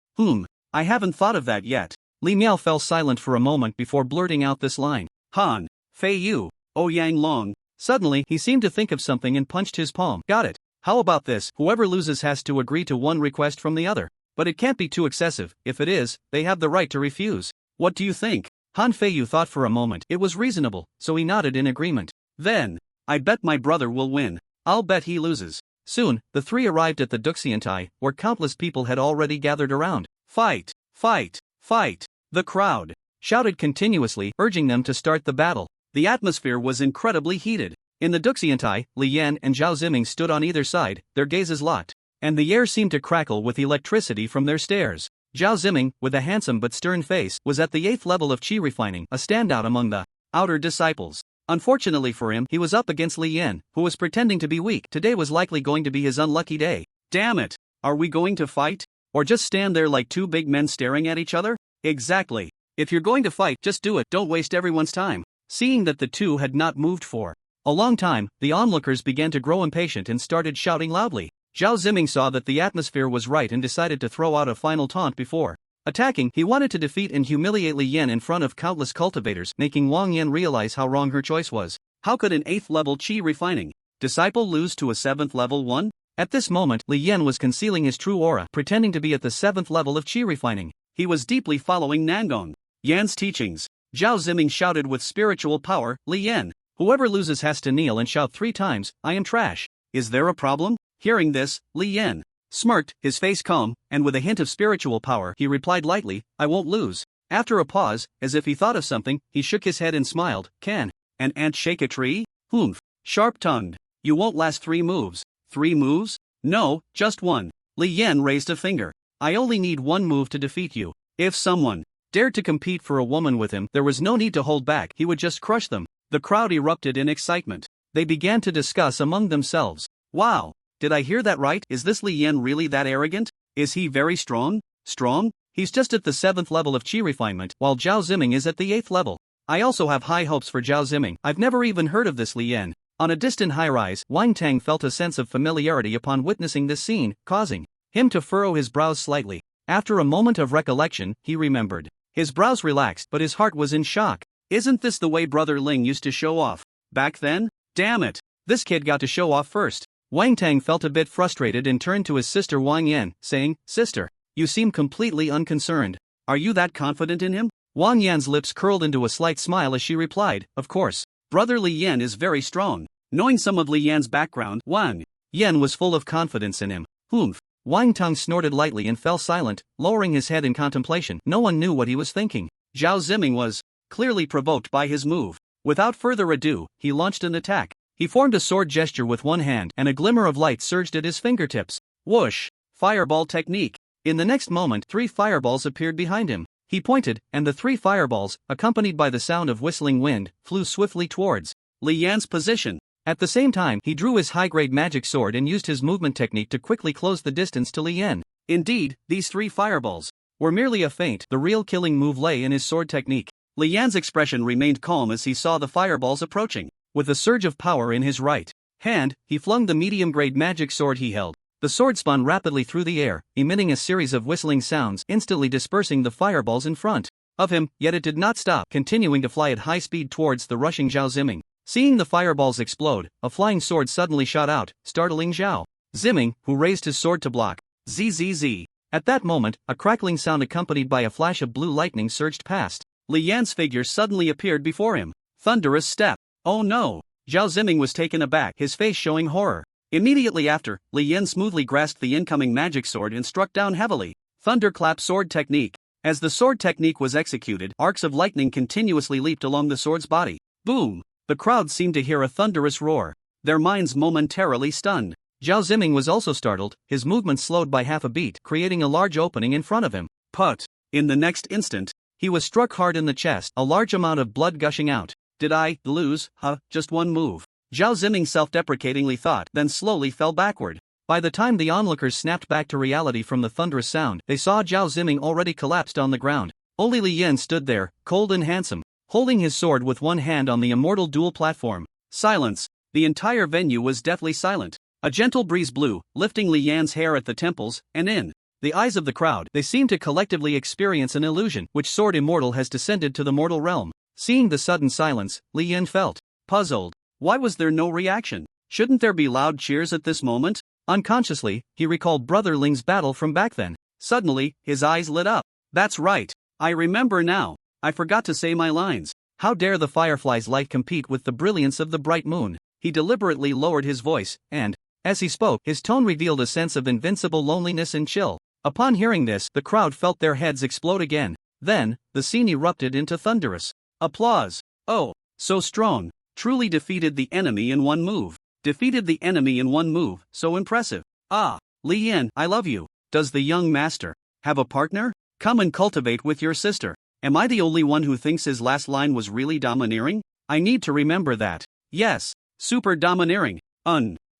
I haven't thought of that yet. Li Miao fell silent for a moment before blurting out this line. Han Feiyu, Ouyang Long. Suddenly, he seemed to think of something and punched his palm. Got it. How about this? Whoever loses has to agree to one request from the other. But it can't be too excessive. If it is, they have the right to refuse. What do you think? Han Feiyu thought for a moment. It was reasonable, so he nodded in agreement. Then, I bet my brother will win. I'll bet he loses. Soon, the three arrived at the Duxiantai, where countless people had already gathered around. Fight! Fight! Fight! The crowd shouted continuously, urging them to start the battle. The atmosphere was incredibly heated. In the Duxiantai, Li Yan and Zhao Ziming stood on either side, their gazes locked, and the air seemed to crackle with electricity from their stares. Zhao Ziming, with a handsome but stern face, was at the 8th level of chi refining, a standout among the outer disciples. Unfortunately for him, he was up against Li Yan, who was pretending to be weak. Today was likely going to be his unlucky day. Damn it! Are we going to fight? Or just stand there like two big men staring at each other? Exactly. If you're going to fight, just do it, don't waste everyone's time. Seeing that the two had not moved for a long time, the onlookers began to grow impatient and started shouting loudly. Zhao Ziming saw that the atmosphere was right and decided to throw out a final taunt before attacking. He wanted to defeat and humiliate Li Yan in front of countless cultivators, making Wang Yan realize how wrong her choice was. How could an 8th level chi refining disciple lose to a 7th level one? At this moment, Li Yan was concealing his true aura, pretending to be at the 7th level of chi refining. He was deeply following Nangong Yan's teachings. Zhao Ziming shouted with spiritual power, Li Yan, whoever loses has to kneel and shout 3 times, I am trash. Is there a problem? Hearing this, Li Yan smirked, his face calm, and with a hint of spiritual power, he replied lightly, I won't lose. After a pause, as if he thought of something, he shook his head and smiled, Can an ant shake a tree? Humph. Sharp-tongued. You won't last 3 moves. 3 moves? No, just 1. Li Yan raised a finger. I only need 1 move to defeat you. If someone dared to compete for a woman with him, there was no need to hold back, he would just crush them. The crowd erupted in excitement. They began to discuss among themselves. Wow, did I hear that right? Is this Li Yan really that arrogant? Is he very strong? Strong? He's just at the 7th level of chi refinement, while Zhao Ziming is at the 8th level. I also have high hopes for Zhao Ziming. I've never even heard of this Li Yan. On a distant high-rise, Wang Tang felt a sense of familiarity upon witnessing this scene, causing him to furrow his brows slightly. After a moment of recollection, he remembered. His brows relaxed, but his heart was in shock. Isn't this the way Brother Ling used to show off back then? Damn it! This kid got to show off first. Wang Tang felt a bit frustrated and turned to his sister Wang Yan, saying, Sister, you seem completely unconcerned. Are you that confident in him? Wang Yan's lips curled into a slight smile as she replied, Of course. Brother Li Yan is very strong. Knowing some of Li Yan's background, Wang Yan was full of confidence in him. Humph. Wang Tang snorted lightly and fell silent, lowering his head in contemplation. No one knew what he was thinking. Zhao Ziming was clearly provoked by his move. Without further ado, he launched an attack. He formed a sword gesture with one hand, and a glimmer of light surged at his fingertips. Whoosh! Fireball technique. In the next moment, 3 fireballs appeared behind him. He pointed, and the 3 fireballs, accompanied by the sound of whistling wind, flew swiftly towards Li Yan's position. At the same time, he drew his high-grade magic sword and used his movement technique to quickly close the distance to Li Yan. Indeed, these 3 fireballs were merely a feint. The real killing move lay in his sword technique. Li Yan's expression remained calm as he saw the fireballs approaching. With a surge of power in his right hand, he flung the medium-grade magic sword he held. The sword spun rapidly through the air, emitting a series of whistling sounds, instantly dispersing the fireballs in front of him, yet it did not stop, continuing to fly at high speed towards the rushing Zhao Ziming. Seeing the fireballs explode, a flying sword suddenly shot out, startling Zhao Ziming, who raised his sword to block. Zzz. At that moment, a crackling sound accompanied by a flash of blue lightning surged past. Li Yan's figure suddenly appeared before him. Thunderous step. Oh no! Zhao Ziming was taken aback, his face showing horror. Immediately after, Li Yan smoothly grasped the incoming magic sword and struck down heavily. Thunderclap sword technique. As the sword technique was executed, arcs of lightning continuously leaped along the sword's body. Boom! The crowd seemed to hear a thunderous roar, their minds momentarily stunned. Zhao Ziming was also startled, his movement slowed by half a beat, creating a large opening in front of him. Put! In the next instant, he was struck hard in the chest, a large amount of blood gushing out. Did I lose? Just 1 move. Zhao Ziming self-deprecatingly thought, then slowly fell backward. By the time the onlookers snapped back to reality from the thunderous sound, they saw Zhao Ziming already collapsed on the ground. Only Li Yan stood there, cold and handsome, holding his sword with one hand on the immortal duel platform. Silence. The entire venue was deathly silent. A gentle breeze blew, lifting Li Yan's hair at the temples, and in the eyes of the crowd, they seemed to collectively experience an illusion. Which sword immortal has descended to the mortal realm? Seeing the sudden silence, Li Yan felt puzzled. Why was there no reaction? Shouldn't there be loud cheers at this moment? Unconsciously, he recalled Brother Ling's battle from back then. Suddenly, his eyes lit up. That's right. I remember now. I forgot to say my lines. How dare the firefly's light compete with the brilliance of the bright moon? He deliberately lowered his voice, and, as he spoke, his tone revealed a sense of invincible loneliness and chill. Upon hearing this, the crowd felt their heads explode again. Then, the scene erupted into thunderous applause. Oh, so strong. Truly defeated the enemy in one move. Defeated the enemy in one move, so impressive. Ah, Leen, I love you. Does the young master have a partner? Come and cultivate with your sister. Am I the only one who thinks his last line was really domineering? I need to remember that. Yes, super domineering.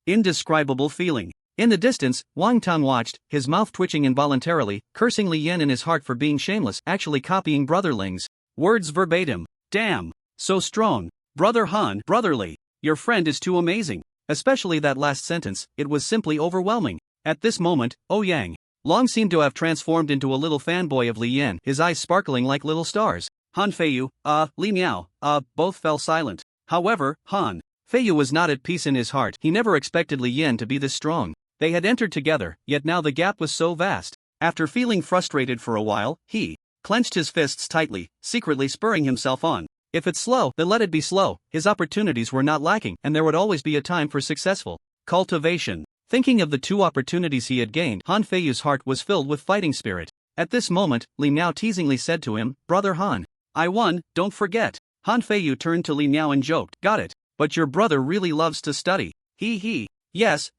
Indescribable feeling. In the distance, Wang Tang watched, his mouth twitching involuntarily, cursing Leen in his heart for being shameless, actually copying Brother Ling's words verbatim. Damn, so strong. Brother Han, brotherly. Your friend is too amazing. Especially that last sentence, it was simply overwhelming. At this moment, Yang Long seemed to have transformed into a little fanboy of Leen, his eyes sparkling like little stars. Han Feiyu, Li Miao, both fell silent. However, Han Feiyu was not at peace in his heart. He never expected Leen to be this strong. They had entered together, yet now the gap was so vast. After feeling frustrated for a while, he clenched his fists tightly, secretly spurring himself on. If it's slow, then let it be slow. His opportunities were not lacking, and there would always be a time for successful cultivation. Thinking of the 2 opportunities he had gained, Han Feiyu's heart was filled with fighting spirit. At this moment, Li Miao teasingly said to him, Brother Han, I won, don't forget. Han Feiyu turned to Li Miao and joked, got it, but your brother really loves to study. He. Yes.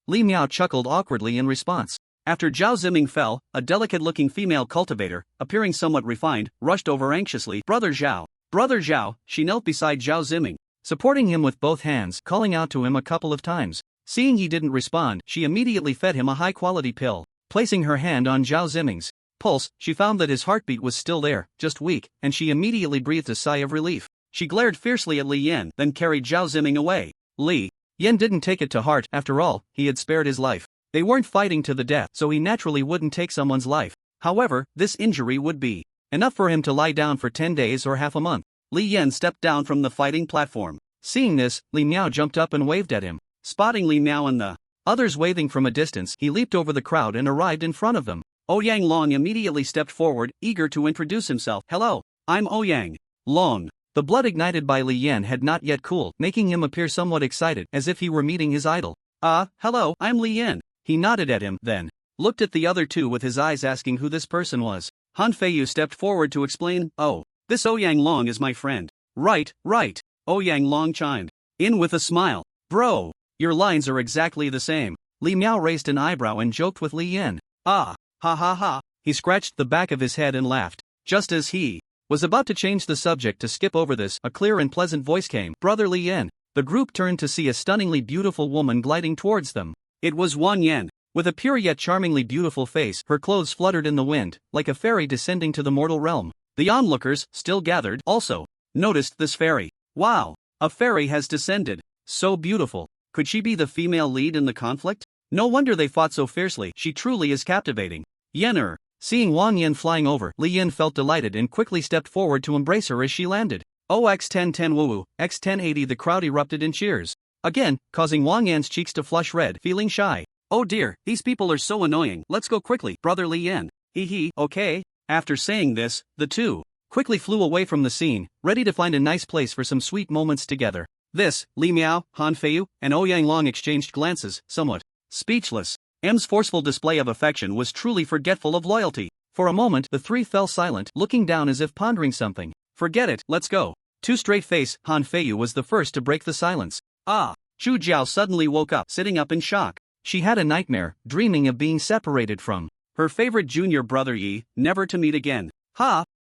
Li Miao chuckled awkwardly in response. After Zhao Ziming fell, a delicate-looking female cultivator, appearing somewhat refined, rushed over anxiously. Brother Zhao, she knelt beside Zhao Ziming, supporting him with both hands, calling out to him a couple of times. Seeing he didn't respond, she immediately fed him a high-quality pill. Placing her hand on Zhao Ziming's pulse, she found that his heartbeat was still there, just weak, and she immediately breathed a sigh of relief. She glared fiercely at Li Yan, then carried Zhao Ziming away. Li Yan didn't take it to heart. After all, he had spared his life. They weren't fighting to the death, so he naturally wouldn't take someone's life. However, this injury would be enough for him to lie down for 10 days or half a month. Li Yan stepped down from the fighting platform. Seeing this, Li Miao jumped up and waved at him. Spotting Li Miao and the others waving from a distance, he leaped over the crowd and arrived in front of them. Yang Long immediately stepped forward, eager to introduce himself. Hello, I'm Yang Long. The blood ignited by Li Yan had not yet cooled, making him appear somewhat excited, as if he were meeting his idol. Hello, I'm Li Yan. He nodded at him, then looked at the other 2 with his eyes asking who this person was. Han Feiyu stepped forward to explain, this Yang Long is my friend. Right. Yang Long chimed in with a smile. Bro, your lines are exactly the same. Li Miao raised an eyebrow and joked with Li Yan. Ha. He scratched the back of his head and laughed. Just as he was about to change the subject to skip over this, a clear and pleasant voice came. Brother Li Yan. The group turned to see a stunningly beautiful woman gliding towards them. It was Wang Yan. With a pure yet charmingly beautiful face, her clothes fluttered in the wind, like a fairy descending to the mortal realm. The onlookers, still gathered, also noticed this fairy. Wow, a fairy has descended. So beautiful. Could she be the female lead in the conflict? No wonder they fought so fiercely. She truly is captivating. Yener. Seeing Wang Yan flying over, Li Yan felt delighted and quickly stepped forward to embrace her as she landed. X1010 woo X1080. The crowd erupted in cheers. Again, causing Wang Yan's cheeks to flush red, feeling shy. Oh dear, these people are so annoying. Let's go quickly, Brother Li Yan. Okay. After saying this, the 2 quickly flew away from the scene, ready to find a nice place for some sweet moments together. This, Li Miao, Han Feiyu, and Yang Long exchanged glances, somewhat speechless. M's forceful display of affection was truly forgetful of loyalty. For a moment, the 3 fell silent, looking down as if pondering something. Forget it, let's go. 2 straight face. Han Feiyu was the first to break the silence. Zhu Jiao suddenly woke up, sitting up in shock. She had a nightmare, dreaming of being separated from her favorite junior brother Yi, never to meet again.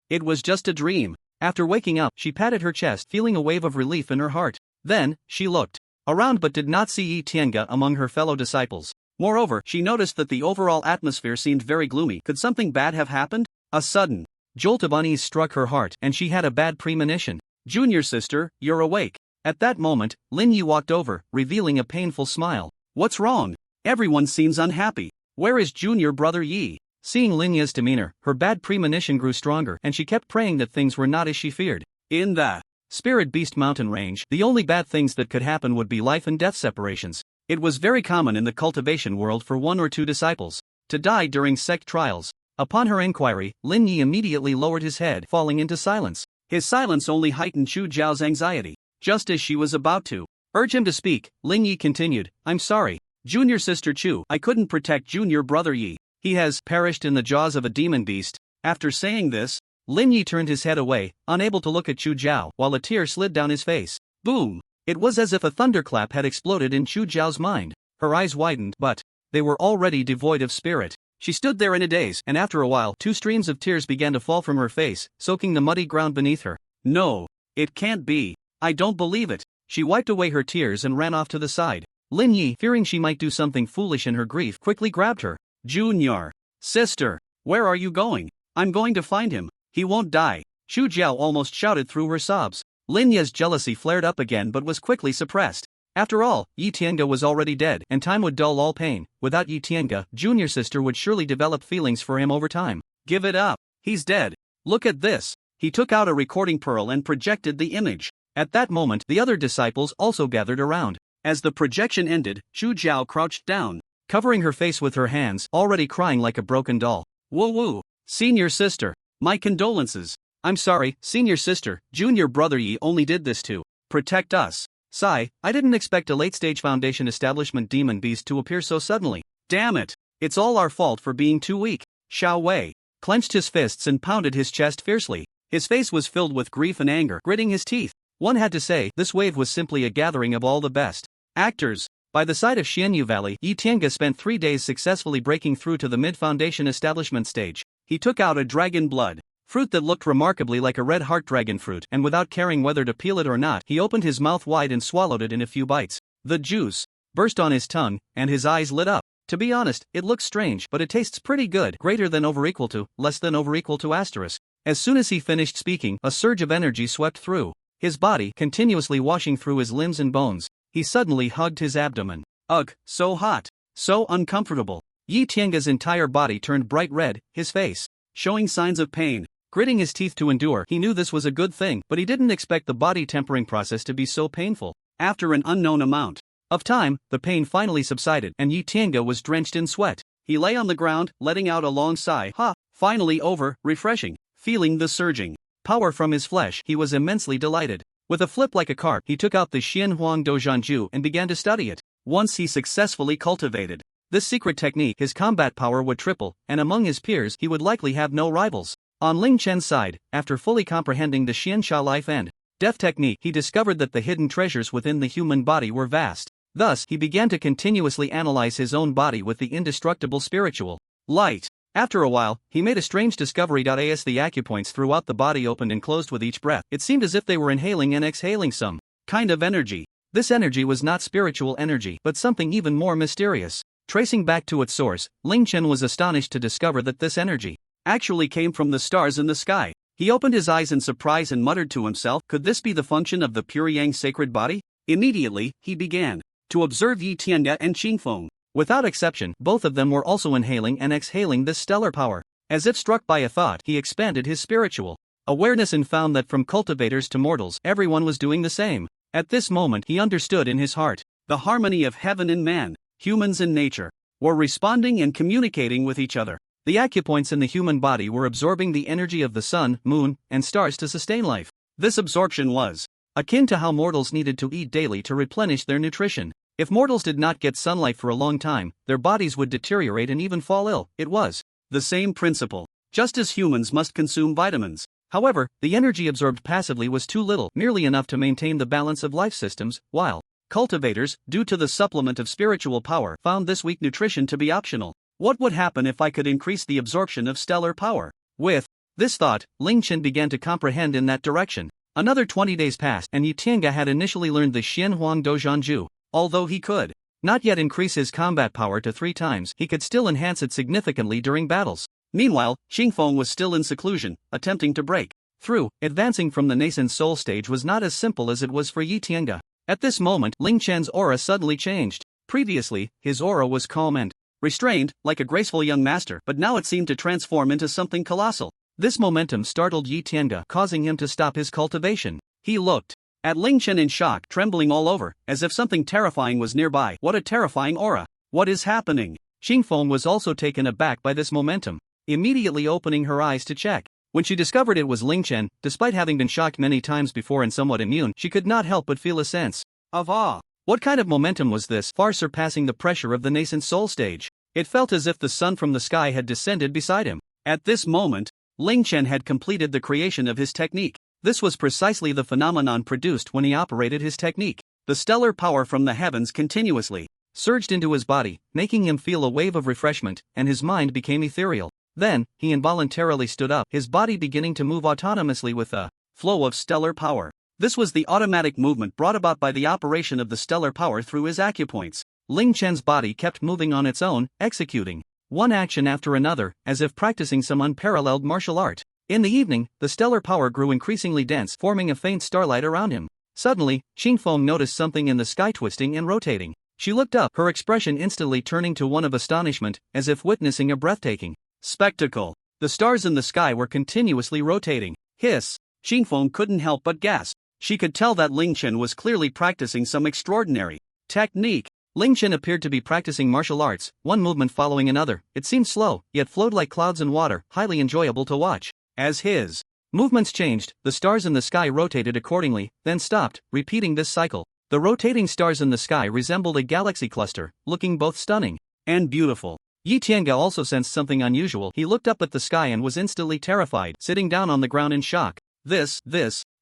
It was just a dream. After waking up, she patted her chest, feeling a wave of relief in her heart. Then, she looked around but did not see Yi Tiange among her fellow disciples. Moreover, she noticed that the overall atmosphere seemed very gloomy. Could something bad have happened? A sudden jolt of unease struck her heart, and she had a bad premonition. Junior sister, you're awake. At that moment, Ling Yu walked over, revealing a painful smile. What's wrong? Everyone seems unhappy. Where is junior brother Yi? Seeing Ling Yu's demeanor, her bad premonition grew stronger, and she kept praying that things were not as she feared. In the Spirit Beast Mountain Range, the only bad things that could happen would be life and death separations. It was very common in the cultivation world for 1 or 2 disciples to die during sect trials. Upon her inquiry, Ling Yi immediately lowered his head, falling into silence. His silence only heightened Chu Zhao's anxiety. Just as she was about to urge him to speak, Ling Yi continued, I'm sorry, junior sister Chu, I couldn't protect junior brother Yi. He has perished in the jaws of a demon beast. After saying this, Lin Yu turned his head away, unable to look at Chu Jiao, while a tear slid down his face. Boom! It was as if a thunderclap had exploded in Chu Jiao's mind. Her eyes widened, but they were already devoid of spirit. She stood there in a daze, and after a while, 2 streams of tears began to fall from her face, soaking the muddy ground beneath her. No, it can't be. I don't believe it. She wiped away her tears and ran off to the side. Lin Yi, fearing she might do something foolish in her grief, quickly grabbed her. Junior. Sister. Where are you going? I'm going to find him. He won't die. Chu Jiao almost shouted through her sobs. Lin Ye's jealousy flared up again but was quickly suppressed. After all, Yi Tiange was already dead, and time would dull all pain. Without Yi Tiange, junior sister would surely develop feelings for him over time. Give it up. He's dead. Look at this. He took out a recording pearl and projected the image. At that moment, the other disciples also gathered around. As the projection ended, Chu Jiao crouched down, covering her face with her hands, already crying like a broken doll. Woo-woo. Senior sister. My condolences. I'm sorry, senior sister. Junior brother Yi only did this to protect us. Sigh, I didn't expect a late-stage Foundation establishment demon beast to appear so suddenly. Damn it. It's all our fault for being too weak. Xiao Wei clenched his fists and pounded his chest fiercely. His face was filled with grief and anger, gritting his teeth. One had to say, this wave was simply a gathering of all the best actors. By the side of Xianyu Valley, Yi Tiange spent 3 days successfully breaking through to the mid-Foundation establishment stage. He took out a dragon blood fruit that looked remarkably like a red heart dragon fruit, and without caring whether to peel it or not, he opened his mouth wide and swallowed it in a few bites. The juice burst on his tongue, and his eyes lit up. To be honest, it looks strange, but it tastes pretty good. Greater than over equal to, less than over equal to asterisk. As soon as he finished speaking, a surge of energy swept through his body, continuously washing through his limbs and bones. He suddenly hugged his abdomen. Ugh, so hot. So uncomfortable. Yi Tiange's entire body turned bright red, his face showing signs of pain. Gritting his teeth to endure, he knew this was a good thing, but he didn't expect the body tempering process to be so painful. After an unknown amount of time, the pain finally subsided, and Yi Tiange was drenched in sweat. He lay on the ground, letting out a long sigh. Finally over, refreshing. Feeling the surging power from his flesh, he was immensely delighted. With a flip like a carp, he took out the Xian Huang Dozhanju and began to study it. Once he successfully cultivated this secret technique, his combat power would triple, and among his peers he would likely have no rivals. On Ling Chen's side, after fully comprehending the Xiansha life and death technique, he discovered that the hidden treasures within the human body were vast. Thus, he began to continuously analyze his own body with the indestructible spiritual light. After a while, he made a strange discovery. As the acupoints throughout the body opened and closed with each breath, it seemed as if they were inhaling and exhaling some kind of energy. This energy was not spiritual energy, but something even more mysterious. Tracing back to its source, Ling Chen was astonished to discover that this energy actually came from the stars in the sky. He opened his eyes in surprise and muttered to himself, could this be the function of the pure yang sacred body? Immediately, he began to observe Yi Tiange and Qingfeng. Without exception, both of them were also inhaling and exhaling this stellar power. As if struck by a thought, he expanded his spiritual awareness and found that from cultivators to mortals, everyone was doing the same. At this moment, he understood in his heart the harmony of heaven and man. Humans and nature were responding and communicating with each other. The acupoints in the human body were absorbing the energy of the sun, moon, and stars to sustain life. This absorption was akin to how mortals needed to eat daily to replenish their nutrition. If mortals did not get sunlight for a long time, their bodies would deteriorate and even fall ill. It was the same principle. Just as humans must consume vitamins. However, the energy absorbed passively was too little, merely enough to maintain the balance of life systems, while cultivators, due to the supplement of spiritual power, found this weak nutrition to be optional. What would happen if I could increase the absorption of stellar power? With this thought, Ling Chen began to comprehend in that direction. Another 20 days passed, and Yi Tiange had initially learned the Xian Huang Dozhanju. Although he could not yet increase his combat power to 3 times, he could still enhance it significantly during battles. Meanwhile, Qingfeng was still in seclusion, attempting to break through. Advancing from the nascent soul stage was not as simple as it was for Yi Tiange. At this moment, Ling Chen's aura suddenly changed. Previously, his aura was calm and restrained, like a graceful young master, but now it seemed to transform into something colossal. This momentum startled Yi Tiange, causing him to stop his cultivation. He looked at Ling Chen in shock, trembling all over, as if something terrifying was nearby. What a terrifying aura! What is happening? Qingfeng was also taken aback by this momentum, immediately opening her eyes to check. When she discovered it was Ling Chen, despite having been shocked many times before and somewhat immune, she could not help but feel a sense of awe. What kind of momentum was this, far surpassing the pressure of the nascent soul stage? It felt as if the sun from the sky had descended beside him. At this moment, Ling Chen had completed the creation of his technique. This was precisely the phenomenon produced when he operated his technique. The stellar power from the heavens continuously surged into his body, making him feel a wave of refreshment, and his mind became ethereal. Then, he involuntarily stood up, his body beginning to move autonomously with a flow of stellar power. This was the automatic movement brought about by the operation of the stellar power through his acupoints. Ling Chen's body kept moving on its own, executing one action after another, as if practicing some unparalleled martial art. In the evening, the stellar power grew increasingly dense, forming a faint starlight around him. Suddenly, Xingfeng noticed something in the sky twisting and rotating. She looked up, her expression instantly turning to one of astonishment, as if witnessing a breathtaking spectacle. The stars in the sky were continuously rotating. Hiss! Xingfeng couldn't help but gasp. She could tell that Ling Chen was clearly practicing some extraordinary technique. Ling Chen appeared to be practicing martial arts, one movement following another. It seemed slow, yet flowed like clouds in water, highly enjoyable to watch. As his movements changed, the stars in the sky rotated accordingly, then stopped, repeating this cycle. The rotating stars in the sky resembled a galaxy cluster, looking both stunning and beautiful. Yi Tiange also sensed something unusual. He looked up at the sky and was instantly terrified, sitting down on the ground in shock.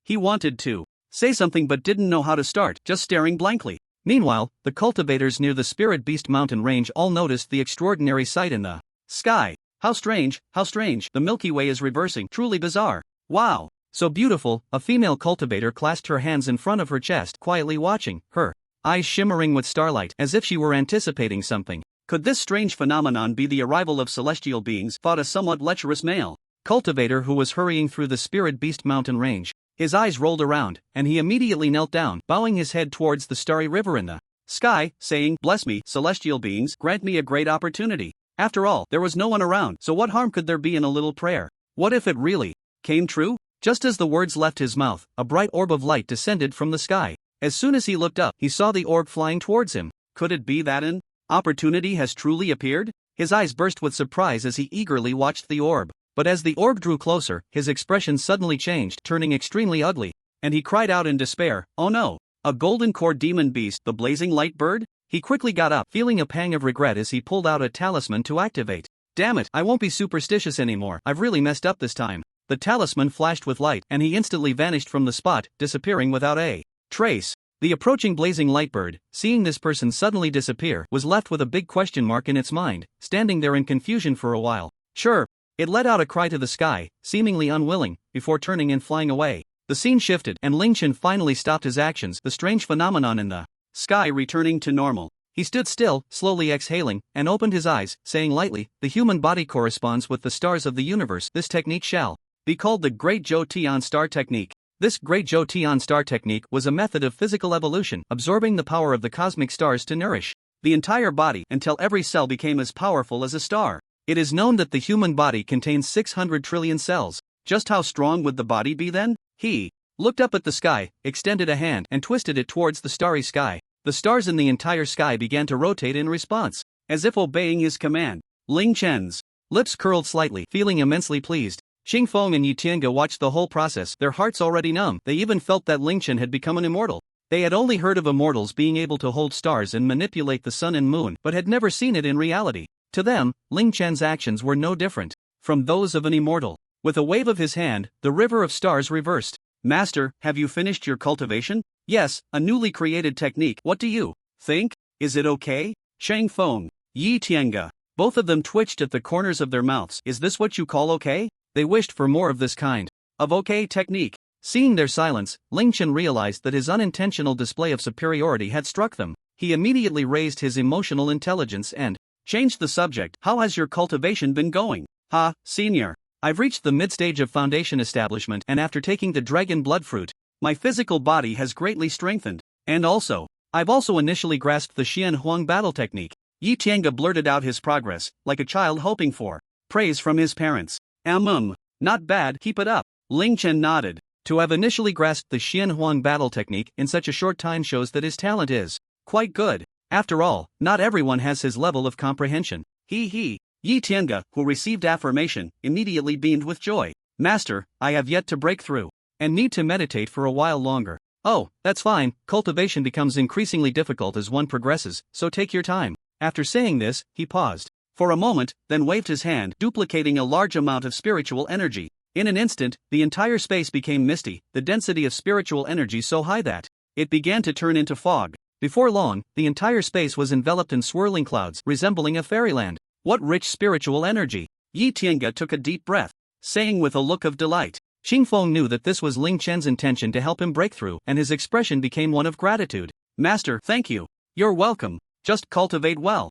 He wanted to say something but didn't know how to start, just staring blankly. Meanwhile, the cultivators near the Spirit Beast mountain range all noticed the extraordinary sight in the sky. How strange, the Milky Way is reversing, truly bizarre. Wow, so beautiful. A female cultivator clasped her hands in front of her chest, quietly watching, her eyes shimmering with starlight, as if she were anticipating something. Could this strange phenomenon be the arrival of celestial beings? Thought a somewhat lecherous male cultivator who was hurrying through the Spirit Beast mountain range. His eyes rolled around, and he immediately knelt down, bowing his head towards the starry river in the sky, saying, "Bless me, celestial beings, grant me a great opportunity." After all, there was no one around, so what harm could there be in a little prayer? What if it really came true? Just as the words left his mouth, a bright orb of light descended from the sky. As soon as he looked up, he saw the orb flying towards him. Could it be that an opportunity has truly appeared? His eyes burst with surprise as he eagerly watched the orb. But as the orb drew closer, his expression suddenly changed, turning extremely ugly, and he cried out in despair, "Oh no! A golden core demon beast, the blazing light bird?" He quickly got up, feeling a pang of regret as he pulled out a talisman to activate. "Damn it, I won't be superstitious anymore, I've really messed up this time." The talisman flashed with light, and he instantly vanished from the spot, disappearing without a trace. The approaching blazing light bird, seeing this person suddenly disappear, was left with a big question mark in its mind, standing there in confusion for a while. Sure. It let out a cry to the sky, seemingly unwilling, before turning and flying away. The scene shifted, and Ling Chen finally stopped his actions, the strange phenomenon in the sky returning to normal. He stood still, slowly exhaling, and opened his eyes, saying lightly, "The human body corresponds with the stars of the universe. This technique shall be called the Great Zhou Tian Star Technique." This Great Zhou Tian Star Technique was a method of physical evolution, absorbing the power of the cosmic stars to nourish the entire body until every cell became as powerful as a star. It is known that the human body contains 600 trillion cells. Just how strong would the body be then? He looked up at the sky, extended a hand, and twisted it towards the starry sky. The stars in the entire sky began to rotate in response, as if obeying his command. Ling Chen's lips curled slightly, feeling immensely pleased. Xingfeng and Yi Tiange watched the whole process, their hearts already numb. They even felt that Ling Chen had become an immortal. They had only heard of immortals being able to hold stars and manipulate the sun and moon, but had never seen it in reality. To them, Ling Chen's actions were no different from those of an immortal. With a wave of his hand, the river of stars reversed. "Master, have you finished your cultivation?" "Yes, a newly created technique. What do you think? Is it okay?" Xingfeng, Yi Tiange, both of them twitched at the corners of their mouths. "Is this what you call okay?" They wished for more of this kind of okay technique. Seeing their silence, Ling Chen realized that his unintentional display of superiority had struck them. He immediately raised his emotional intelligence and changed the subject. "How has your cultivation been going?" "Ha, senior. I've reached the mid-stage of foundation establishment, and after taking the dragon blood fruit, my physical body has greatly strengthened. And I've also initially grasped the Xian Huang battle technique." Yi Tiange blurted out his progress, like a child hoping for praise from his parents. Not bad, keep it up." Ling Chen nodded. To have initially grasped the Xian Huang battle technique in such a short time shows that his talent is quite good. After all, not everyone has his level of comprehension. Yi Tiange, who received affirmation, immediately beamed with joy. "Master, I have yet to break through, and need to meditate for a while longer." "Oh, that's fine. Cultivation becomes increasingly difficult as one progresses, so take your time." After saying this, he paused. for a moment, then waved his hand, duplicating a large amount of spiritual energy. In an instant, the entire space became misty, the density of spiritual energy so high that it began to turn into fog. Before long, the entire space was enveloped in swirling clouds, resembling a fairyland. What rich spiritual energy! Yi Tiange took a deep breath, saying with a look of delight. Xingfeng knew that this was Ling Chen's intention to help him break through, and his expression became one of gratitude. Master, thank you. You're welcome. Just cultivate well.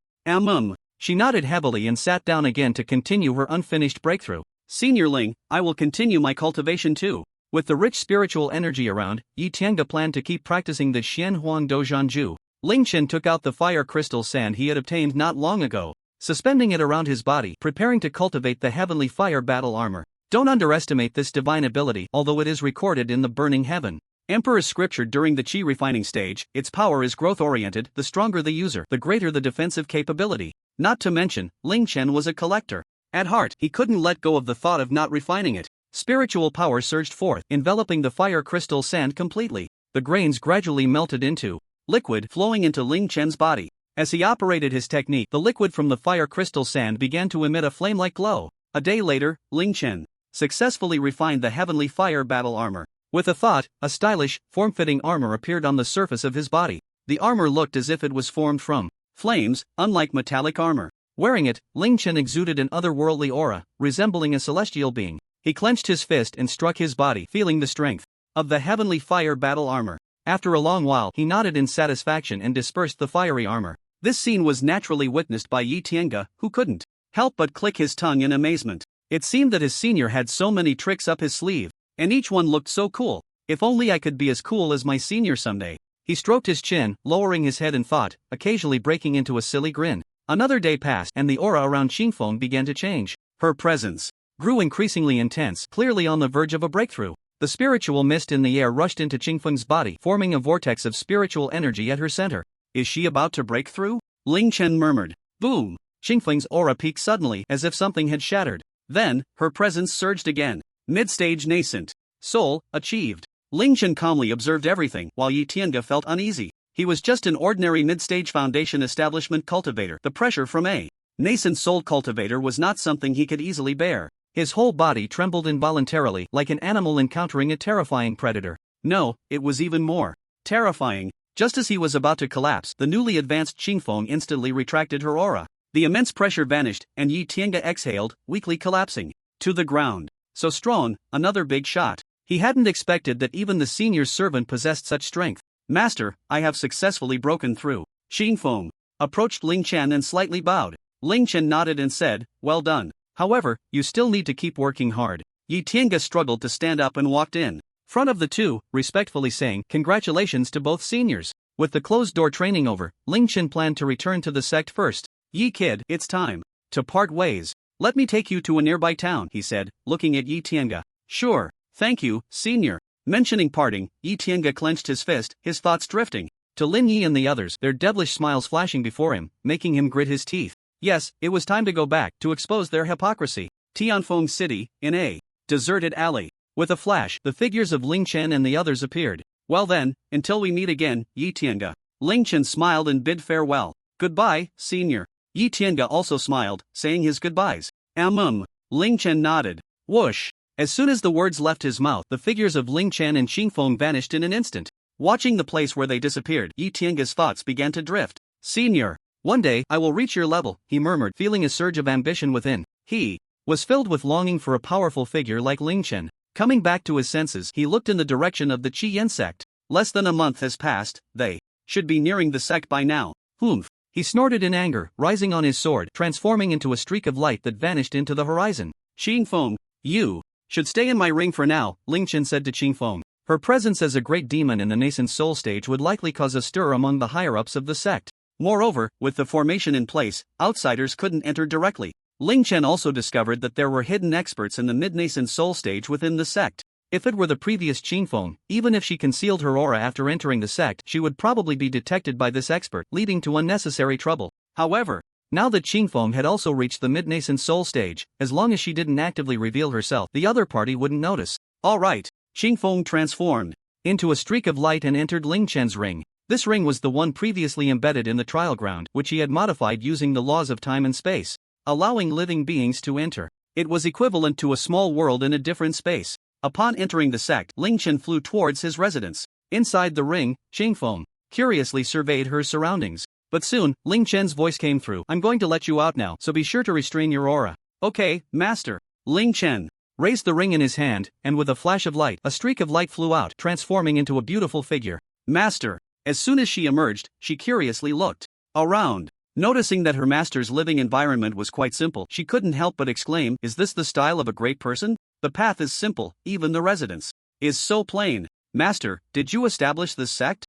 She nodded heavily and sat down again to continue her unfinished breakthrough. Senior Ling, I will continue my cultivation too. With the rich spiritual energy around, Yi Tiange planned to keep practicing the Xian Huang Dozhanju. Ling Chen took out the fire crystal sand he had obtained not long ago, suspending it around his body, preparing to cultivate the heavenly fire battle armor. Don't underestimate this divine ability, although it is recorded in the burning heaven. Emperor's scripture during the chi refining stage, its power is growth-oriented, the stronger the user, the greater the defensive capability. Not to mention, Ling Chen was a collector. At heart, he couldn't let go of the thought of not refining it. Spiritual power surged forth, enveloping the fire crystal sand completely. The grains gradually melted into liquid, flowing into Ling Chen's body. As he operated his technique, the liquid from the fire crystal sand began to emit a flame-like glow. A day later, Ling Chen successfully refined the heavenly fire battle armor. With a thought, a stylish, form-fitting armor appeared on the surface of his body. The armor looked as if it was formed from flames, unlike metallic armor. Wearing it, Ling Chen exuded an otherworldly aura, resembling a celestial being. He clenched his fist and struck his body, feeling the strength of the heavenly fire battle armor. After a long while, he nodded in satisfaction and dispersed the fiery armor. This scene was naturally witnessed by Yi Tiange, who couldn't help but click his tongue in amazement. It seemed that his senior had so many tricks up his sleeve, and each one looked so cool. If only I could be as cool as my senior someday. He stroked his chin, lowering his head in thought, occasionally breaking into a silly grin. Another day passed, and the aura around Xingfeng began to change. Her presence grew increasingly intense, clearly on the verge of a breakthrough. The spiritual mist in the air rushed into Xingfeng's body, forming a vortex of spiritual energy at her center. Is she about to break through? Ling Chen murmured. Boom! Xingfeng's aura peaked suddenly, as if something had shattered. Then, her presence surged again. Mid-stage nascent. Soul, achieved. Ling Chen calmly observed everything, while Yi Tiange felt uneasy. He was just an ordinary mid-stage foundation establishment cultivator. The pressure from a nascent soul cultivator was not something he could easily bear. His whole body trembled involuntarily, like an animal encountering a terrifying predator. No, it was even more terrifying. Just as he was about to collapse, the newly advanced Xingfeng instantly retracted her aura. The immense pressure vanished, and Yi Tiange exhaled, weakly collapsing to the ground. So strong, another big shot. He hadn't expected that even the senior's servant possessed such strength. Master, I have successfully broken through. Xingfeng approached Ling Chen and slightly bowed. Ling Chen nodded and said, well done. However, you still need to keep working hard. Yi Tiange struggled to stand up and walked in front of the two, respectfully saying, congratulations to both seniors. With the closed-door training over, Ling Chen planned to return to the sect first. Yi kid, it's time to part ways. Let me take you to a nearby town, he said, looking at Yi Tiange. Sure, thank you, senior. Mentioning parting, Yi Tiange clenched his fist, his thoughts drifting to Lin Yi and the others, their devilish smiles flashing before him, making him grit his teeth. Yes, it was time to go back, to expose their hypocrisy. Tianfeng City, in a deserted alley. With a flash, the figures of Ling Chen and the others appeared. Well then, until we meet again, Yi Tiange. Ling Chen smiled and bid farewell. Goodbye, senior. Yi Tiange also smiled, saying his goodbyes. Ling Chen nodded. Whoosh! As soon as the words left his mouth, the figures of Ling Chen and Xingfeng vanished in an instant. Watching the place where they disappeared, Yi Tiange's thoughts began to drift. Senior, one day I will reach your level, he murmured, feeling a surge of ambition within. He was filled with longing for a powerful figure like Ling Chen. Coming back to his senses, he looked in the direction of the Qi Yan sect. Less than a month has passed, they should be nearing the sect by now. Humph! He snorted in anger, rising on his sword, transforming into a streak of light that vanished into the horizon. Xingfeng, you should stay in my ring for now, Ling Chen said to Xingfeng. Her presence as a great demon in the nascent soul stage would likely cause a stir among the higher-ups of the sect. Moreover, with the formation in place, outsiders couldn't enter directly. Ling Chen also discovered that there were hidden experts in the mid-nascent soul stage within the sect. If it were the previous Xingfeng, even if she concealed her aura after entering the sect, she would probably be detected by this expert, leading to unnecessary trouble. However, now that Xingfeng had also reached the mid-nascent soul stage, as long as she didn't actively reveal herself, the other party wouldn't notice. Alright. Xingfeng transformed into a streak of light and entered Ling Chen's ring. This ring was the one previously embedded in the trial ground, which he had modified using the laws of time and space. allowing living beings to enter. It was equivalent to a small world in a different space. Upon entering the sect, Ling Chen flew towards his residence. Inside the ring, Xingfeng curiously surveyed her surroundings. But soon, Ling Chen's voice came through. I'm going to let you out now, so be sure to restrain your aura. Okay, master. Ling Chen raised the ring in his hand, and with a flash of light, a streak of light flew out, transforming into a beautiful figure. Master. As soon as she emerged, she curiously looked around. Noticing that her master's living environment was quite simple, she couldn't help but exclaim, is this the style of a great person? The path is simple, even the residence is so plain. Master, did you establish this sect?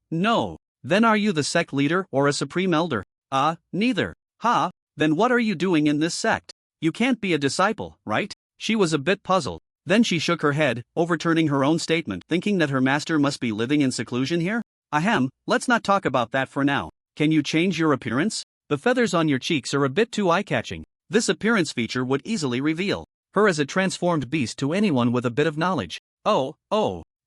No. Then are you the sect leader or a supreme elder? Neither. Ha? Then what are you doing in this sect? You can't be a disciple, right? She was a bit puzzled. Then she shook her head, overturning her own statement, thinking that her master must be living in seclusion here? Ahem, let's not talk about that for now. Can you change your appearance? The feathers on your cheeks are a bit too eye-catching. This appearance feature would easily reveal her as a transformed beast to anyone with a bit of knowledge. Oh.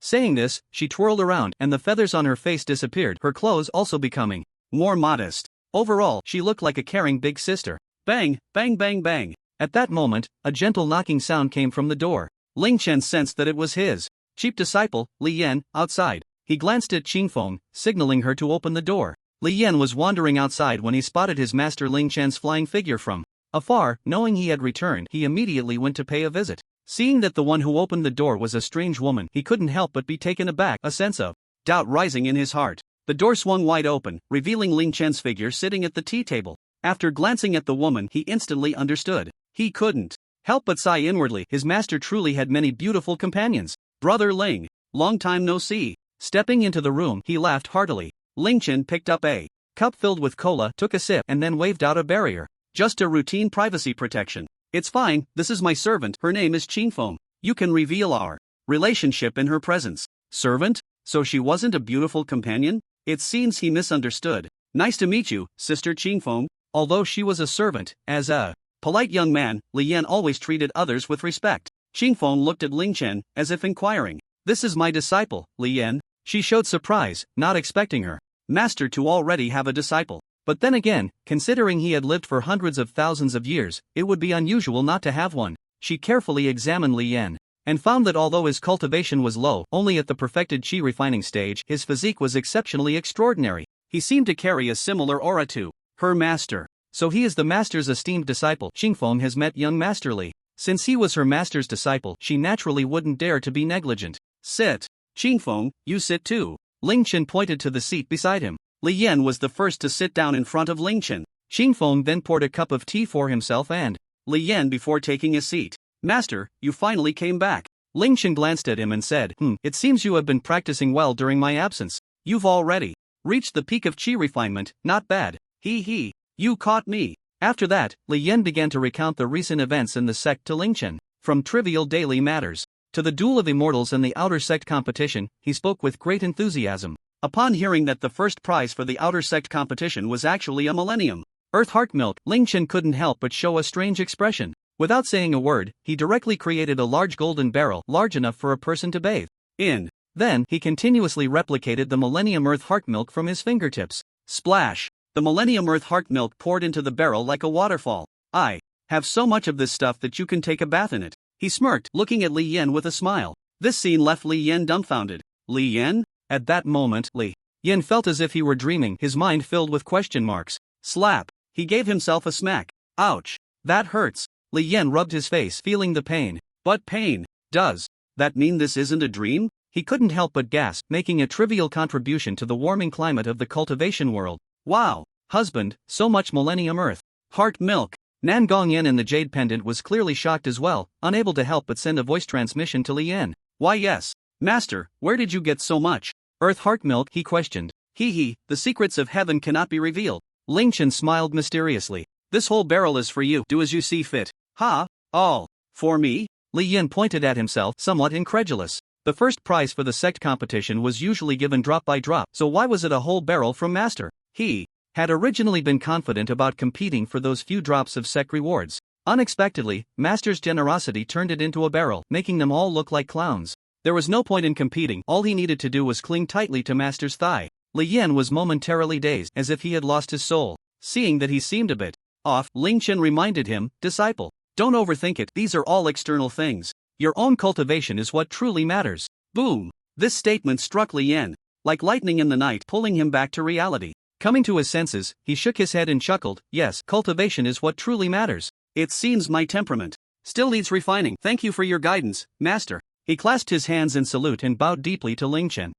Saying this, she twirled around and the feathers on her face disappeared, her clothes also becoming more modest. Overall, she looked like a caring big sister. Bang, bang, bang, bang. At that moment, a gentle knocking sound came from the door. Ling Chen sensed that it was his chief disciple, Leen, outside. He glanced at Xingfeng, signaling her to open the door. Leen was wandering outside when he spotted his master Ling Chen's flying figure from afar. Knowing he had returned, he immediately went to pay a visit. Seeing that the one who opened the door was a strange woman, he couldn't help but be taken aback, a sense of doubt rising in his heart. The door swung wide open, revealing Ling Chen's figure sitting at the tea table. After glancing at the woman, he instantly understood. He couldn't help but sigh inwardly. His master truly had many beautiful companions. Brother Ling, long time no see. Stepping into the room, he laughed heartily. Ling Chen picked up a cup filled with cola, took a sip, and then waved out a barrier. Just a routine privacy protection. It's fine, this is my servant, her name is Xingfeng. You can reveal our relationship in her presence. Servant? So she wasn't a beautiful companion? It seems he misunderstood. Nice to meet you, Sister Xingfeng. Although she was a servant, as a polite young man, Leen always treated others with respect. Xingfeng looked at Ling Chen, as if inquiring. This is my disciple, Leen. She showed surprise, not expecting her master to already have a disciple. But then again, considering he had lived for hundreds of thousands of years, it would be unusual not to have one. She carefully examined Leen, and found that although his cultivation was low, only at the perfected chi refining stage, his physique was exceptionally extraordinary. He seemed to carry a similar aura to her master. So he is the master's esteemed disciple. Xingfeng has met young Master Li. Since he was her master's disciple, she naturally wouldn't dare to be negligent. Sit. Xingfeng, you sit too. Ling Chen pointed to the seat beside him. Leen was the first to sit down in front of Ling Chen. Xingfeng then poured a cup of tea for himself and Leen before taking a seat. Master, you finally came back. Ling Chen glanced at him and said, it seems you have been practicing well during my absence. You've already reached the peak of chi refinement, not bad. He. You caught me. After that, Leen began to recount the recent events in the sect to Ling Chen. From trivial daily matters to the duel of immortals and the outer sect competition, he spoke with great enthusiasm. Upon hearing that the first prize for the outer sect competition was actually a Millennium Earth Heart Milk, Ling Chen couldn't help but show a strange expression. Without saying a word, he directly created a large golden barrel large enough for a person to bathe in. Then, he continuously replicated the Millennium Earth Heart Milk from his fingertips. Splash! The Millennium Earth Heart Milk poured into the barrel like a waterfall. I have so much of this stuff that you can take a bath in it. He smirked, looking at Leen with a smile. This scene left Leen dumbfounded. Leen? At that moment, Leen felt as if he were dreaming, his mind filled with question marks. Slap! He gave himself a smack. Ouch! That hurts. Leen rubbed his face, feeling the pain. But pain? Does that mean this isn't a dream? He couldn't help but gasp, making a trivial contribution to the warming climate of the cultivation world. Wow! Husband, so much Millennium Earth Heart Milk! Nan Gongyan in the jade pendant was clearly shocked as well, unable to help but send a voice transmission to Leen. Why yes. Master, where did you get so much Earth Heart Milk? He questioned. The secrets of heaven cannot be revealed. Ling Chen smiled mysteriously. This whole barrel is for you, do as you see fit. Ha? All for me? Leen pointed at himself, somewhat incredulous. The first prize for the sect competition was usually given drop by drop, so why was it a whole barrel from Master? He had originally been confident about competing for those few drops of sect rewards. Unexpectedly, Master's generosity turned it into a barrel, making them all look like clowns. There was no point in competing, all he needed to do was cling tightly to Master's thigh. Leen was momentarily dazed, as if he had lost his soul. Seeing that he seemed a bit off, Ling Chen reminded him, disciple. Don't overthink it, these are all external things. Your own cultivation is what truly matters. Boom! This statement struck Li Yan like lightning in the night, pulling him back to reality. Coming to his senses, he shook his head and chuckled, yes, cultivation is what truly matters. It seems my temperament still needs refining. Thank you for your guidance, master. He clasped his hands in salute and bowed deeply to Ling Chen.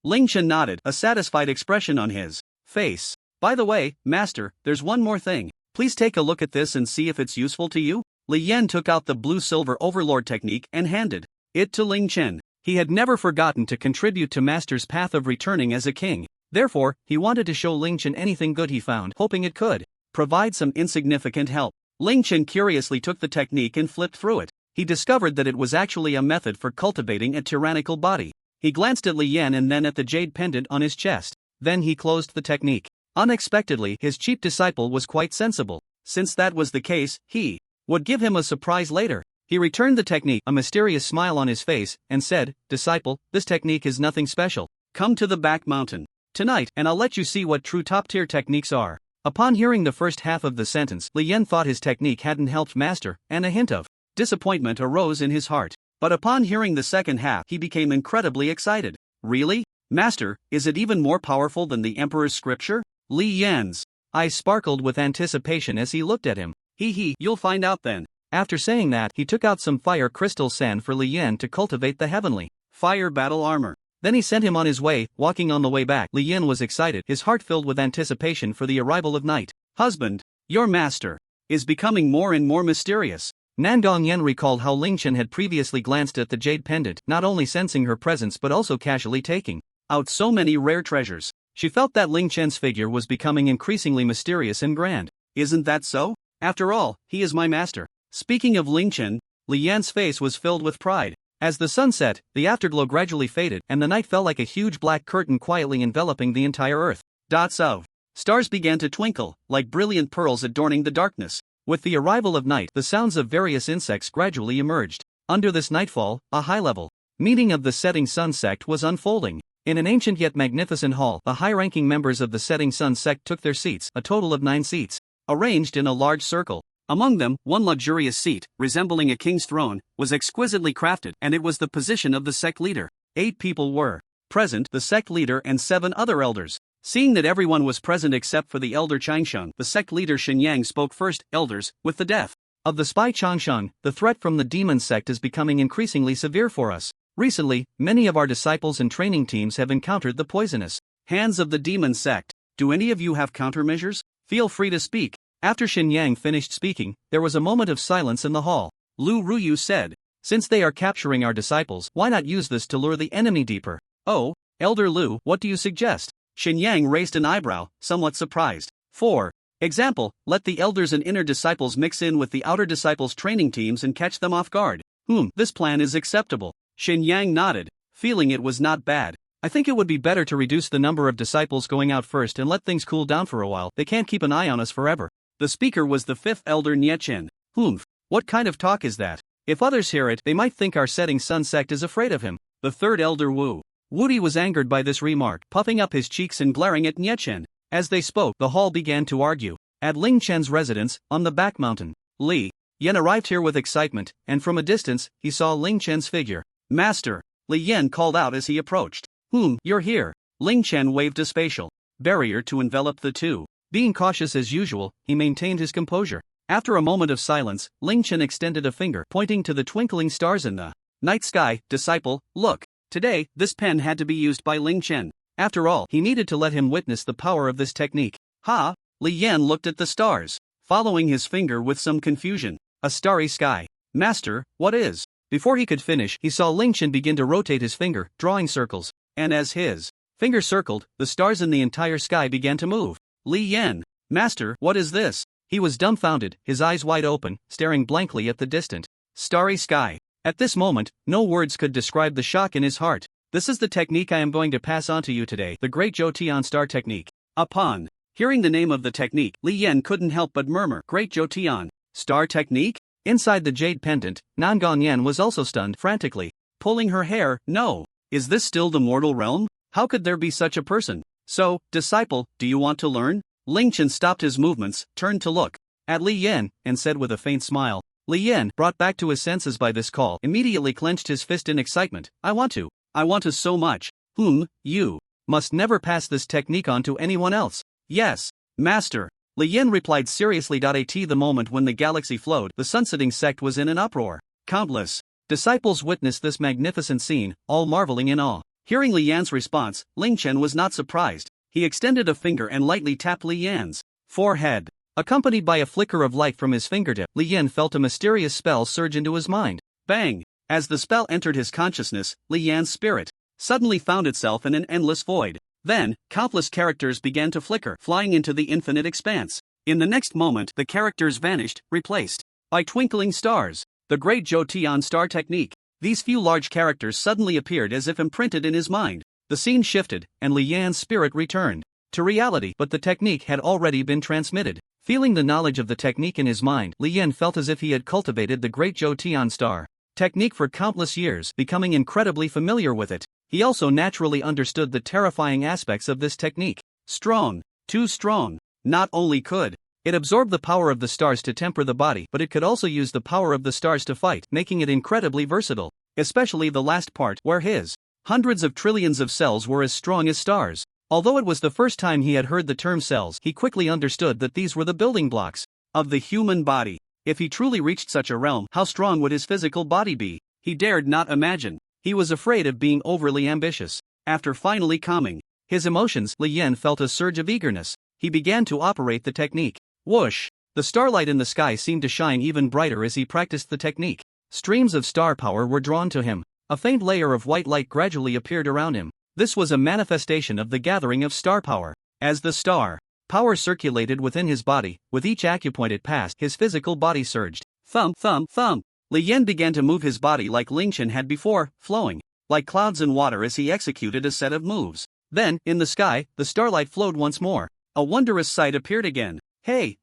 Ling Chen nodded, a satisfied expression on his face. By the way, master, there's one more thing. Please take a look at this and see if it's useful to you. Li Yan took out the blue-silver overlord technique and handed it to Ling Chen. He had never forgotten to contribute to Master's path of returning as a king. Therefore, he wanted to show Ling Chen anything good he found, hoping it could provide some insignificant help. Ling Chen curiously took the technique and flipped through it. He discovered that it was actually a method for cultivating a tyrannical body. He glanced at Li Yan and then at the jade pendant on his chest. Then he closed the technique. Unexpectedly, his cheap disciple was quite sensible. Since that was the case, he would give him a surprise later. He returned the technique, a mysterious smile on his face, and said, disciple, this technique is nothing special. Come to the back mountain tonight, and I'll let you see what true top-tier techniques are. Upon hearing the first half of the sentence, Li Yan thought his technique hadn't helped Master, and a hint of disappointment arose in his heart. But upon hearing the second half, he became incredibly excited. Really? Master, is it even more powerful than the Emperor's scripture? Li Yan's eyes sparkled with anticipation as he looked at him. You'll find out then. After saying that, he took out some fire crystal sand for Li Yan to cultivate the heavenly fire battle armor. Then he sent him on his way. Walking on the way back, Li Yan was excited, his heart filled with anticipation for the arrival of night. Husband, your master is becoming more and more mysterious. Nangong Yen recalled how Ling Chen had previously glanced at the jade pendant, not only sensing her presence but also casually taking out so many rare treasures. She felt that Ling Chen's figure was becoming increasingly mysterious and grand. Isn't that so? After all, he is my master. Speaking of Ling Chen, Li Yan's face was filled with pride. As the sun set, the afterglow gradually faded, and the night fell like a huge black curtain quietly enveloping the entire earth. Dots of stars began to twinkle, like brilliant pearls adorning the darkness. With the arrival of night, the sounds of various insects gradually emerged. Under this nightfall, a high-level meeting of the Setting Sun Sect was unfolding. In an ancient yet magnificent hall, the high-ranking members of the Setting Sun Sect took their seats, a total of 9 seats, arranged in a large circle. Among them, one luxurious seat, resembling a king's throne, was exquisitely crafted, and it was the position of the sect leader. 8 people were present, the sect leader and 7 other elders. Seeing that everyone was present except for the elder Changsheng, the sect leader Shenyang spoke first. Elders, with the death of the spy Changsheng, the threat from the demon sect is becoming increasingly severe for us. Recently, many of our disciples and training teams have encountered the poisonous hands of the demon sect. Do any of you have countermeasures? Feel free to speak. After Shenyang finished speaking, there was a moment of silence in the hall. Lu Ruyu said, since they are capturing our disciples, why not use this to lure the enemy deeper? Oh, Elder Lu, what do you suggest? Shenyang raised an eyebrow, somewhat surprised. For example, let the elders and inner disciples mix in with the outer disciples' training teams and catch them off guard. This plan is acceptable. Shenyang nodded, feeling it was not bad. I think it would be better to reduce the number of disciples going out first and let things cool down for a while. They can't keep an eye on us forever. The speaker was the 5th elder Nye Chen. What kind of talk is that? If others hear it, they might think our Setting Sun Sect is afraid of him. The 3rd elder Wu Wudi was angered by this remark, puffing up his cheeks and glaring at Nye Chen. As they spoke, the hall began to argue. At Ling Chen's residence, on the back mountain, Li Yan arrived here with excitement, and from a distance, he saw Ling Chen's figure. Master, Li Yan called out as he approached. You're here. Ling Chen waved a spatial barrier to envelop the two. Being cautious as usual, he maintained his composure. After a moment of silence, Ling Chen extended a finger, pointing to the twinkling stars in the night sky. Disciple, look. Today, this pen had to be used by Ling Chen. After all, he needed to let him witness the power of this technique. Li Yan looked at the stars, following his finger with some confusion. A starry sky. Master, what is? Before he could finish, he saw Ling Chen begin to rotate his finger, drawing circles. And as his finger circled, the stars in the entire sky began to move. Li Yan, Master, what is this? He was dumbfounded, his eyes wide open, staring blankly at the distant, starry sky. At this moment, no words could describe the shock in his heart. This is the technique I am going to pass on to you today, the Great Zhou Tian Star Technique. Upon hearing the name of the technique, Li Yan couldn't help but murmur, Great Zhou Tian Star Technique? Inside the jade pendant, Nangong Yan was also stunned, frantically pulling her hair. No. Is this still the mortal realm? How could there be such a person? So, disciple, do you want to learn? Ling Chen stopped his movements, turned to look at Li Yan, and said with a faint smile. Li Yan, brought back to his senses by this call, immediately clenched his fist in excitement. I want to so much. You must never pass this technique on to anyone else. Yes, master. Li Yan replied seriously. At the moment when the galaxy flowed, the sunsetting sect was in an uproar. Countless disciples witnessed this magnificent scene, all marveling in awe. Hearing Li Yan's response, Ling Chen was not surprised. He extended a finger and lightly tapped Li Yan's forehead. Accompanied by a flicker of light from his fingertip, Li Yan felt a mysterious spell surge into his mind. Bang! As the spell entered his consciousness, Li Yan's spirit suddenly found itself in an endless void. Then, countless characters began to flicker, flying into the infinite expanse. In the next moment, the characters vanished, replaced by twinkling stars. The Great Jotian Star Technique. These few large characters suddenly appeared as if imprinted in his mind. The scene shifted, and Li Yan's spirit returned to reality, but the technique had already been transmitted. Feeling the knowledge of the technique in his mind, Li Yan felt as if he had cultivated the Great Jotian Star Technique for countless years, becoming incredibly familiar with it. He also naturally understood the terrifying aspects of this technique. Strong. Too strong. Not only could it absorb the power of the stars to temper the body, but it could also use the power of the stars to fight, making it incredibly versatile. Especially the last part, where his hundreds of trillions of cells were as strong as stars. Although it was the first time he had heard the term cells, he quickly understood that these were the building blocks of the human body. If he truly reached such a realm, how strong would his physical body be? He dared not imagine. He was afraid of being overly ambitious. After finally calming his emotions, Li Yan felt a surge of eagerness. He began to operate the technique. Whoosh! The starlight in the sky seemed to shine even brighter as he practiced the technique. Streams of star power were drawn to him. A faint layer of white light gradually appeared around him. This was a manifestation of the gathering of star power. As the star power circulated within his body, with each acupoint it passed, his physical body surged. Thump, thump, thump. Li Yan began to move his body like Ling Chen had before, flowing like clouds in water as he executed a set of moves. Then, in the sky, the starlight flowed once more. A wondrous sight appeared again. Hey,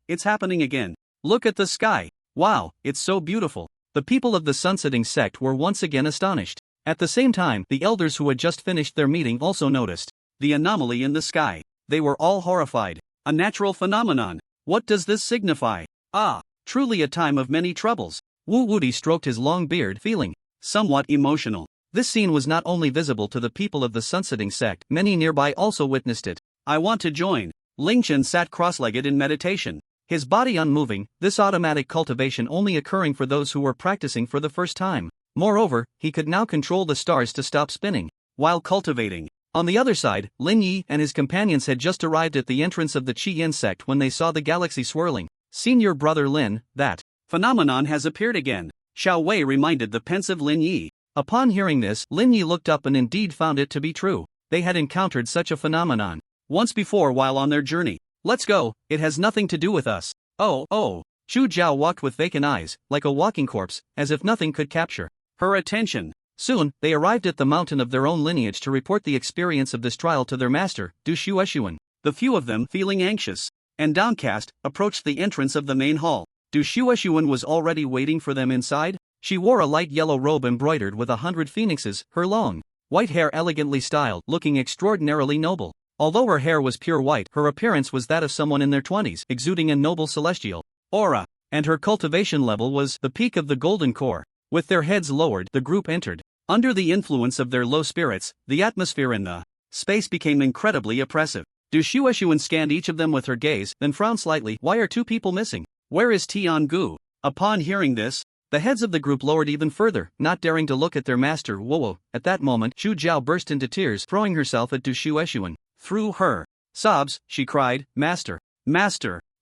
it's happening again. Look at the sky. Wow, it's so beautiful. The people of the sunsetting sect were once again astonished. At the same time, the elders who had just finished their meeting also noticed the anomaly in the sky. They were all horrified. A natural phenomenon. What does this signify? Ah, truly a time of many troubles. Wu Wudi stroked his long beard, feeling somewhat emotional. This scene was not only visible to the people of the sunsetting sect, many nearby also witnessed it. I want to join. Ling Chen sat cross-legged in meditation, his body unmoving, this automatic cultivation only occurring for those who were practicing for the first time. Moreover, he could now control the stars to stop spinning while cultivating. On the other side, Lin Yi and his companions had just arrived at the entrance of the Qi-Yin sect when they saw the galaxy swirling. Senior brother Lin, that phenomenon has appeared again, Xiao Wei reminded the pensive Lin Yi. Upon hearing this, Lin Yi looked up and indeed found it to be true. They had encountered such a phenomenon once before while on their journey. Let's go, it has nothing to do with us. Oh. Chu Jiao walked with vacant eyes, like a walking corpse, as if nothing could capture her attention. Soon, they arrived at the mountain of their own lineage to report the experience of this trial to their master, Du Shueshuan. The few of them, feeling anxious and downcast, approached the entrance of the main hall. Du Shueshuan was already waiting for them inside. She wore a light yellow robe embroidered with 100 phoenixes, her long white hair elegantly styled, looking extraordinarily noble. Although her hair was pure white, her appearance was that of someone in their 20s, exuding a noble celestial aura, and her cultivation level was the peak of the golden core. With their heads lowered, the group entered. Under the influence of their low spirits, the atmosphere in the space became incredibly oppressive. Du Shueshuan scanned each of them with her gaze, then frowned slightly. Why are two people missing? Where is Tian Gu? Upon hearing this, the heads of the group lowered even further, not daring to look at their master Wowo. At that moment, Chu Jiao burst into tears, throwing herself at Du Shueshuan. Through her sobs, she cried, Master,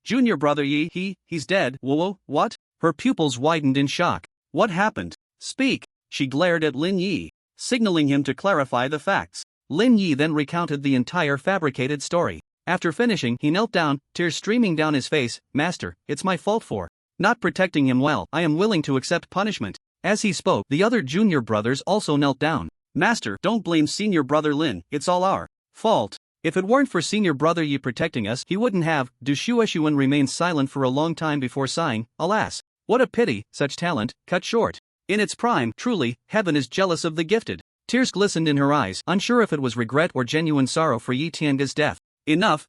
junior brother Yi, he's dead. Wowo, what? Her pupils widened in shock. What happened? Speak. She glared at Lin Yi, signaling him to clarify the facts. Lin Yi then recounted the entire fabricated story. After finishing, he knelt down, tears streaming down his face. Master, it's my fault for not protecting him well. I am willing to accept punishment. As he spoke, the other junior brothers also knelt down. Master, don't blame senior brother Lin, it's all our fault. If it weren't for senior brother Yi protecting us, he wouldn't have. Du Shueshuan remained silent for a long time before sighing. Alas, what a pity, such talent, cut short. In its prime, truly, heaven is jealous of the gifted. Tears glistened in her eyes, unsure if it was regret or genuine sorrow for Yi Tiange's death. Enough,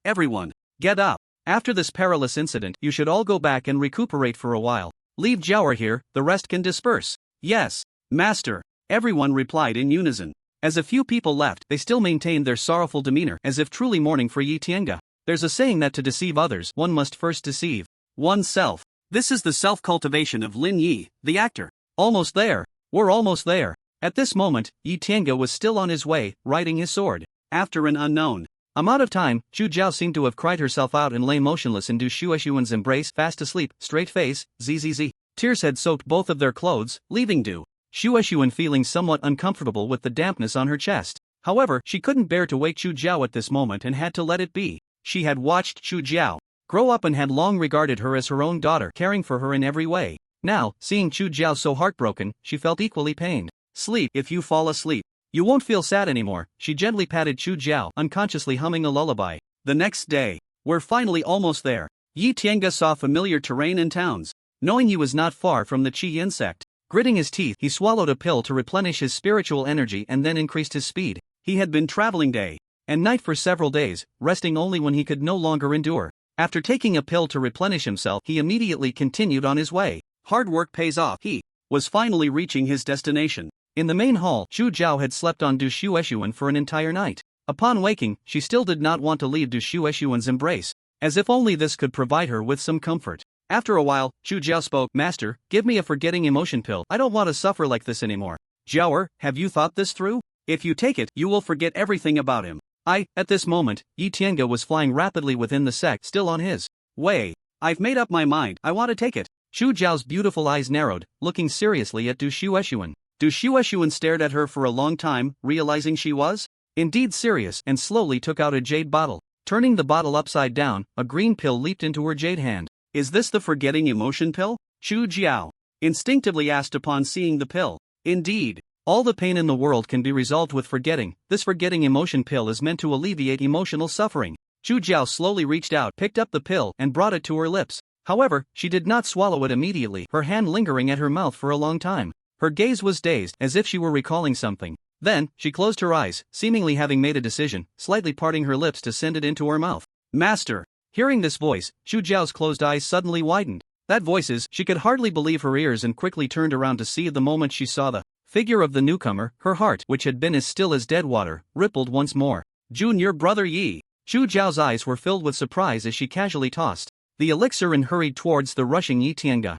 everyone. Get up. After this perilous incident, you should all go back and recuperate for a while. Leave Jiaoer here, the rest can disperse. Yes, master. Everyone replied in unison. As a few people left, they still maintained their sorrowful demeanor, as if truly mourning for Yi Tiange. There's a saying that to deceive others, one must first deceive oneself. This is the self-cultivation of Lin Yi, the actor. Almost there. We're almost there. At this moment, Yi Tiange was still on his way, riding his sword. After an unknown amount of time, Zhu Jiao seemed to have cried herself out and lay motionless in Du Shuexuan's embrace, fast asleep, straight face, zzz. Tears had soaked both of their clothes, leaving Du Shuexuan feeling somewhat uncomfortable with the dampness on her chest. However, she couldn't bear to wake Zhu Jiao at this moment and had to let it be. She had watched Zhu Jiao grow up and had long regarded her as her own daughter, caring for her in every way. Now, seeing Zhu Jiao so heartbroken, she felt equally pained. Sleep. If you fall asleep, you won't feel sad anymore. She gently patted Zhu Jiao, unconsciously humming a lullaby. The next day, we're finally almost there. Yi Tiange saw familiar terrain and towns. Knowing he was not far from the Qi Sect, gritting his teeth, he swallowed a pill to replenish his spiritual energy and then increased his speed. He had been traveling day and night for several days, resting only when he could no longer endure. After taking a pill to replenish himself, he immediately continued on his way. Hard work pays off. He was finally reaching his destination. In the main hall, Zhu Jiao had slept on Du Shuexuan for an entire night. Upon waking, she still did not want to leave Du Shuexuan's embrace, as if only this could provide her with some comfort. After a while, Zhu Jiao spoke. Master, give me a forgetting emotion pill. I don't want to suffer like this anymore. Jiaoer, have you thought this through? If you take it, you will forget everything about him. At this moment, Yi Tiange was flying rapidly within the sect, still on his way. I've made up my mind, I want to take it. Zhu Jiao's beautiful eyes narrowed, looking seriously at Du Shuexuan. Du Shuexuan stared at her for a long time, realizing she was indeed serious, and slowly took out a jade bottle. Turning the bottle upside down, a green pill leaped into her jade hand. Is this the forgetting emotion pill? Zhu Jiao instinctively asked upon seeing the pill. Indeed. All the pain in the world can be resolved with forgetting. This forgetting emotion pill is meant to alleviate emotional suffering. Zhu Jiao slowly reached out, picked up the pill, and brought it to her lips. However, she did not swallow it immediately, her hand lingering at her mouth for a long time. Her gaze was dazed, as if she were recalling something. Then, she closed her eyes, seemingly having made a decision, slightly parting her lips to send it into her mouth. Master! Hearing this voice, Zhu Jiao's closed eyes suddenly widened. That voices, she could hardly believe her ears and quickly turned around to see the moment she saw the figure of the newcomer. Her heart, which had been as still as dead water, rippled once more. Junior brother Yi. Zhu Jiao's eyes were filled with surprise as she casually tossed the elixir and hurried towards the rushing Yi Tiange.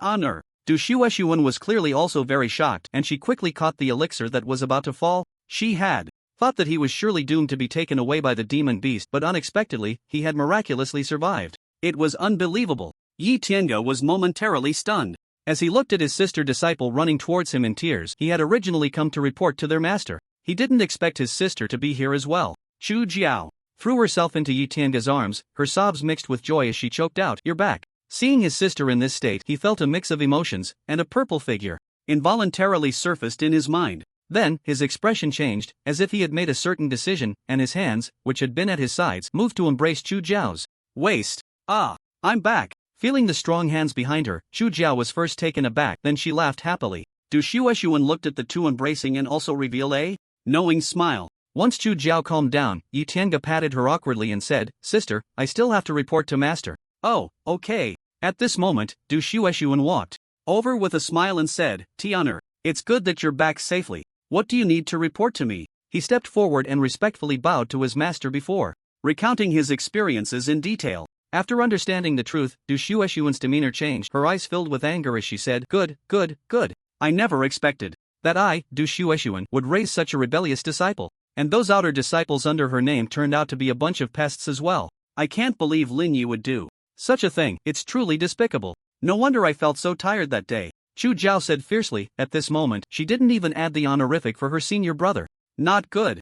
Honor. Du Shuexuan was clearly also very shocked, and she quickly caught the elixir that was about to fall. She had thought that he was surely doomed to be taken away by the demon beast, but unexpectedly, he had miraculously survived. It was unbelievable. Yi Tiange was momentarily stunned. As he looked at his sister disciple running towards him in tears, he had originally come to report to their master. He didn't expect his sister to be here as well. Zhu Jiao threw herself into Yi Tiange's arms, her sobs mixed with joy as she choked out, "You're back." Seeing his sister in this state, he felt a mix of emotions, and a purple figure involuntarily surfaced in his mind. Then, his expression changed, as if he had made a certain decision, and his hands, which had been at his sides, moved to embrace Zhu Jiao's waist. I'm back. Feeling the strong hands behind her, Zhu Jiao was first taken aback, then she laughed happily. Du Shuexuan looked at the two embracing and also revealed a knowing smile. Once Zhu Jiao calmed down, Yi Tiange patted her awkwardly and said, "Sister, I still have to report to master." "Oh, okay." At this moment, Du Shuexuan walked over with a smile and said, "Honor, it's good that you're back safely. What do you need to report to me?" He stepped forward and respectfully bowed to his master before recounting his experiences in detail. After understanding the truth, Du Shuexuan's demeanor changed, her eyes filled with anger as she said, Good. I never expected that I, Du Shuexuan, would raise such a rebellious disciple. And those outer disciples under her name turned out to be a bunch of pests as well. I can't believe Ling Yu would do such a thing, it's truly despicable. No wonder I felt so tired that day. Zhu Jiao said fiercely. At this moment, she didn't even add the honorific for her senior brother. Not good.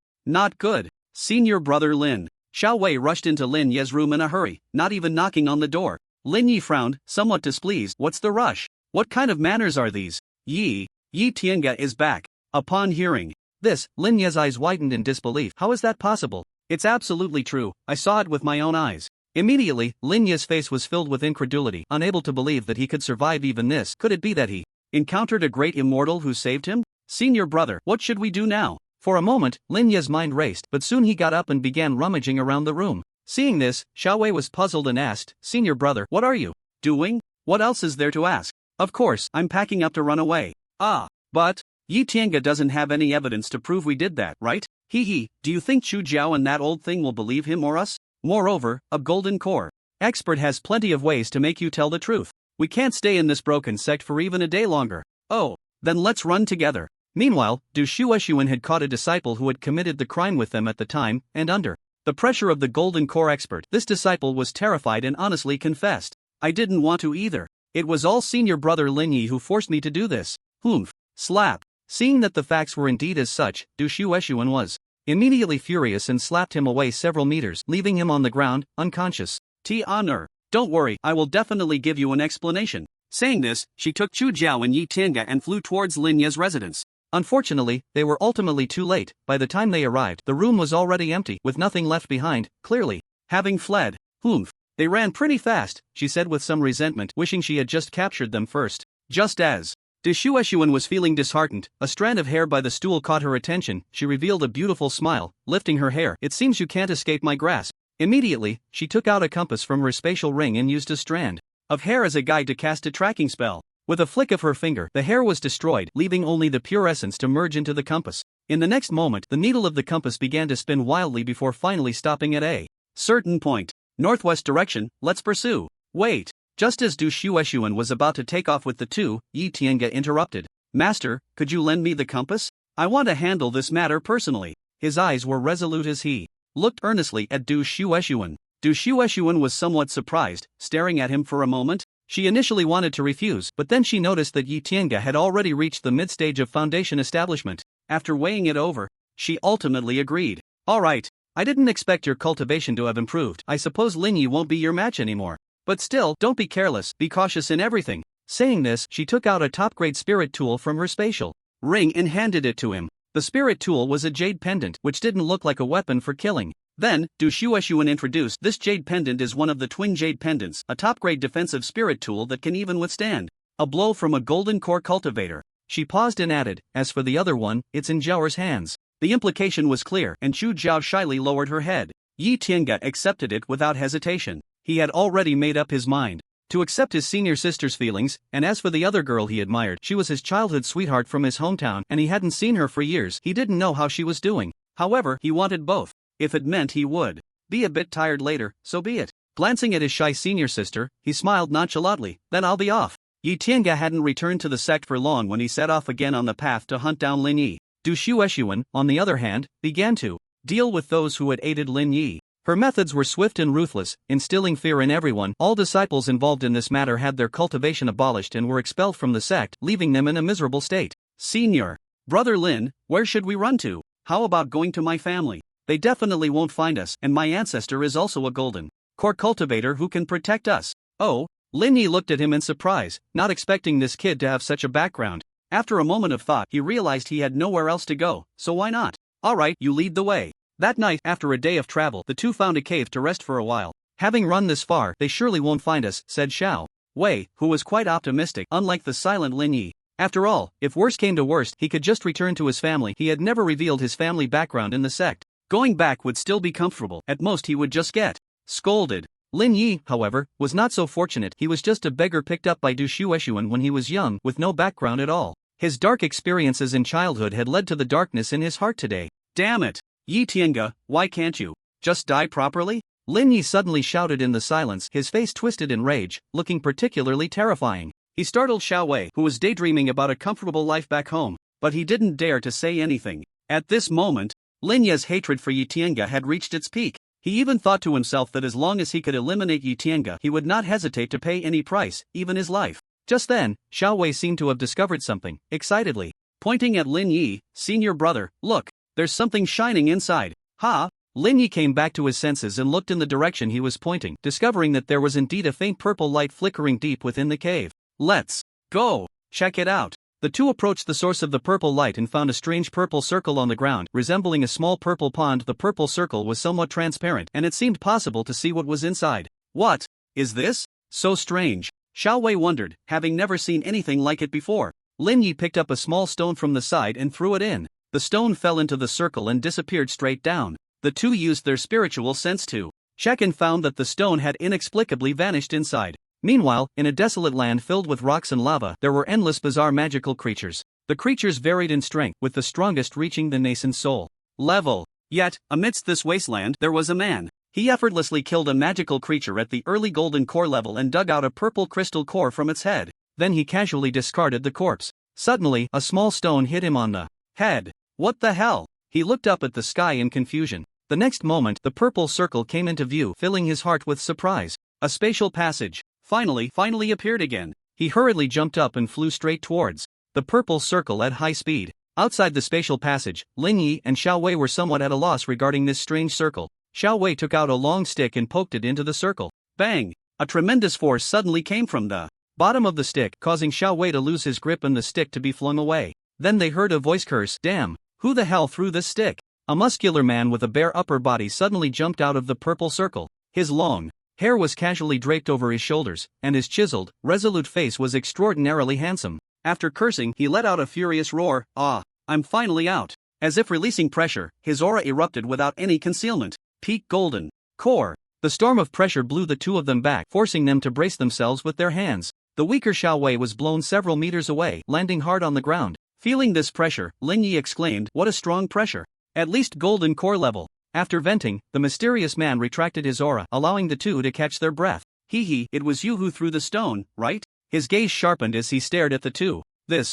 Senior brother Lin. Xiao Wei rushed into Lin Ye's room in a hurry, not even knocking on the door. Lin Yi frowned, somewhat displeased. What's the rush? What kind of manners are these? Yi Tiange is back. Upon hearing this, Lin Ye's eyes widened in disbelief. How is that possible? It's absolutely true, I saw it with my own eyes. Immediately, Lin Ye's face was filled with incredulity, unable to believe that he could survive even this. Could it be that he encountered a great immortal who saved him? Senior brother, what should we do now? For a moment, Lin Ye's mind raced, but soon he got up and began rummaging around the room. Seeing this, Xiao Wei was puzzled and asked, "Senior brother, what are you doing? What else is there to ask?" "Of course, I'm packing up to run away." "Ah, but Yi Tiange doesn't have any evidence to prove we did that, right? Hee, do you think Chu Jiao and that old thing will believe him or us? Moreover, a golden core expert has plenty of ways to make you tell the truth. We can't stay in this broken sect for even a day longer." "Oh, then let's run together." Meanwhile, Du Shuexuan had caught a disciple who had committed the crime with them at the time, and under the pressure of the golden core expert, this disciple was terrified and honestly confessed, "I didn't want to either. It was all senior brother Ling Yu who forced me to do this." Humph. Slap. Seeing that the facts were indeed as such, Du Shuexuan was immediately furious and slapped him away several meters, leaving him on the ground, unconscious. "Honor. Don't worry, I will definitely give you an explanation." Saying this, she took Chu Jiao and Yi Tiange and flew towards Lin Ye's residence. Unfortunately, they were ultimately too late. By the time they arrived, the room was already empty, with nothing left behind, clearly having fled. "Humph. They ran pretty fast," she said with some resentment, wishing she had just captured them first. Just as Du Shuexuan was feeling disheartened, a strand of hair by the stool caught her attention. She revealed a beautiful smile, lifting her hair. "It seems you can't escape my grasp." Immediately, she took out a compass from her spatial ring and used a strand of hair as a guide to cast a tracking spell. With a flick of her finger, the hair was destroyed, leaving only the pure essence to merge into the compass. In the next moment, the needle of the compass began to spin wildly before finally stopping at a certain point. "Northwest direction, let's pursue." "Wait." Just as Du Shuexuan was about to take off with the two, Yi Tiange interrupted. "Master, could you lend me the compass? I want to handle this matter personally." His eyes were resolute as he looked earnestly at Du Shuexuan. Du Shuexuan was somewhat surprised, staring at him for a moment. She initially wanted to refuse, but then she noticed that Yi Tiange had already reached the mid-stage of foundation establishment. After weighing it over, she ultimately agreed. "All right, I didn't expect your cultivation to have improved. I suppose Ling Yu won't be your match anymore. But still, don't be careless, be cautious in everything." Saying this, she took out a top-grade spirit tool from her spatial ring and handed it to him. The spirit tool was a jade pendant, which didn't look like a weapon for killing. Then, Du Shuexuan introduced, "This jade pendant is one of the twin jade pendants, a top-grade defensive spirit tool that can even withstand a blow from a golden core cultivator." She paused and added, "As for the other one, it's in Zhao's hands." The implication was clear, and Chu Jiao shyly lowered her head. Yi Tiange accepted it without hesitation. He had already made up his mind to accept his senior sister's feelings, and as for the other girl he admired, she was his childhood sweetheart from his hometown, and he hadn't seen her for years. He didn't know how she was doing. However, he wanted both. If it meant he would be a bit tired later, so be it. Glancing at his shy senior sister, he smiled nonchalantly. "Then I'll be off." Yi Tiange hadn't returned to the sect for long when he set off again on the path to hunt down Lin Yi. Du Shuexuan, on the other hand, began to deal with those who had aided Lin Yi. Her methods were swift and ruthless, instilling fear in everyone. All disciples involved in this matter had their cultivation abolished and were expelled from the sect, leaving them in a miserable state. "Senior brother Lin, where should we run to? How about going to my family? They definitely won't find us, and my ancestor is also a golden core cultivator who can protect us." "Oh?" Lin Yi looked at him in surprise, not expecting this kid to have such a background. After a moment of thought, he realized he had nowhere else to go, so why not? "All right, you lead the way." That night, after a day of travel, the two found a cave to rest for a while. "Having run this far, they surely won't find us," said Xiao Wei, who was quite optimistic, unlike the silent Lin Yi. After all, if worst came to worst, he could just return to his family. He had never revealed his family background in the sect. Going back would still be comfortable. At most he would just get scolded. Lin Yi, however, was not so fortunate. He was just a beggar picked up by Du Shuexuan when he was young, with no background at all. His dark experiences in childhood had led to the darkness in his heart today. "Damn it! Yi Tiange, why can't you just die properly?" Lin Yi suddenly shouted in the silence, his face twisted in rage, looking particularly terrifying. He startled Xiao Wei, who was daydreaming about a comfortable life back home, but he didn't dare to say anything. At this moment, Lin Ye's hatred for Yi Tiange had reached its peak. He even thought to himself that as long as he could eliminate Yi Tiange, he would not hesitate to pay any price, even his life. Just then, Xiao Wei seemed to have discovered something, excitedly pointing at Lin Yi. "Senior brother, look, there's something shining inside." "Ha!" Lin Yi came back to his senses and looked in the direction he was pointing, discovering that there was indeed a faint purple light flickering deep within the cave. "Let's go check it out." The two approached the source of the purple light and found a strange purple circle on the ground, resembling a small purple pond. The purple circle was somewhat transparent, and it seemed possible to see what was inside. "What is this? So strange." Xiao Wei wondered, having never seen anything like it before. Lin Yi picked up a small stone from the side and threw it in. The stone fell into the circle and disappeared straight down. The two used their spiritual sense to Shaken found that the stone had inexplicably vanished inside. Meanwhile, in a desolate land filled with rocks and lava, there were endless bizarre magical creatures. The creatures varied in strength, with the strongest reaching the nascent soul level. Yet, amidst this wasteland, there was a man. He effortlessly killed a magical creature at the early golden core level and dug out a purple crystal core from its head. Then he casually discarded the corpse. Suddenly, a small stone hit him on the head. What the hell? He looked up at the sky in confusion. The next moment, the purple circle came into view, filling his heart with surprise. A spatial passage finally appeared again. He hurriedly jumped up and flew straight towards the purple circle at high speed. Outside the spatial passage, Ling Yu and Xiao Wei were somewhat at a loss regarding this strange circle. Xiao Wei took out a long stick and poked it into the circle. Bang! A tremendous force suddenly came from the bottom of the stick, causing Xiao Wei to lose his grip and the stick to be flung away. Then they heard a voice curse. Damn! Who the hell threw this stick? A muscular man with a bare upper body suddenly jumped out of the purple circle. His long hair was casually draped over his shoulders, and his chiseled, resolute face was extraordinarily handsome. After cursing, he let out a furious roar. Ah, I'm finally out. As if releasing pressure, his aura erupted without any concealment. Peak golden core. The storm of pressure blew the two of them back, forcing them to brace themselves with their hands. The weaker Xiao Wei was blown several meters away, landing hard on the ground. Feeling this pressure, Ling Yu exclaimed, "What a strong pressure! At least golden core level." After venting, the mysterious man retracted his aura, allowing the two to catch their breath. Hee, it was you who threw the stone, right? His gaze sharpened as he stared at the two.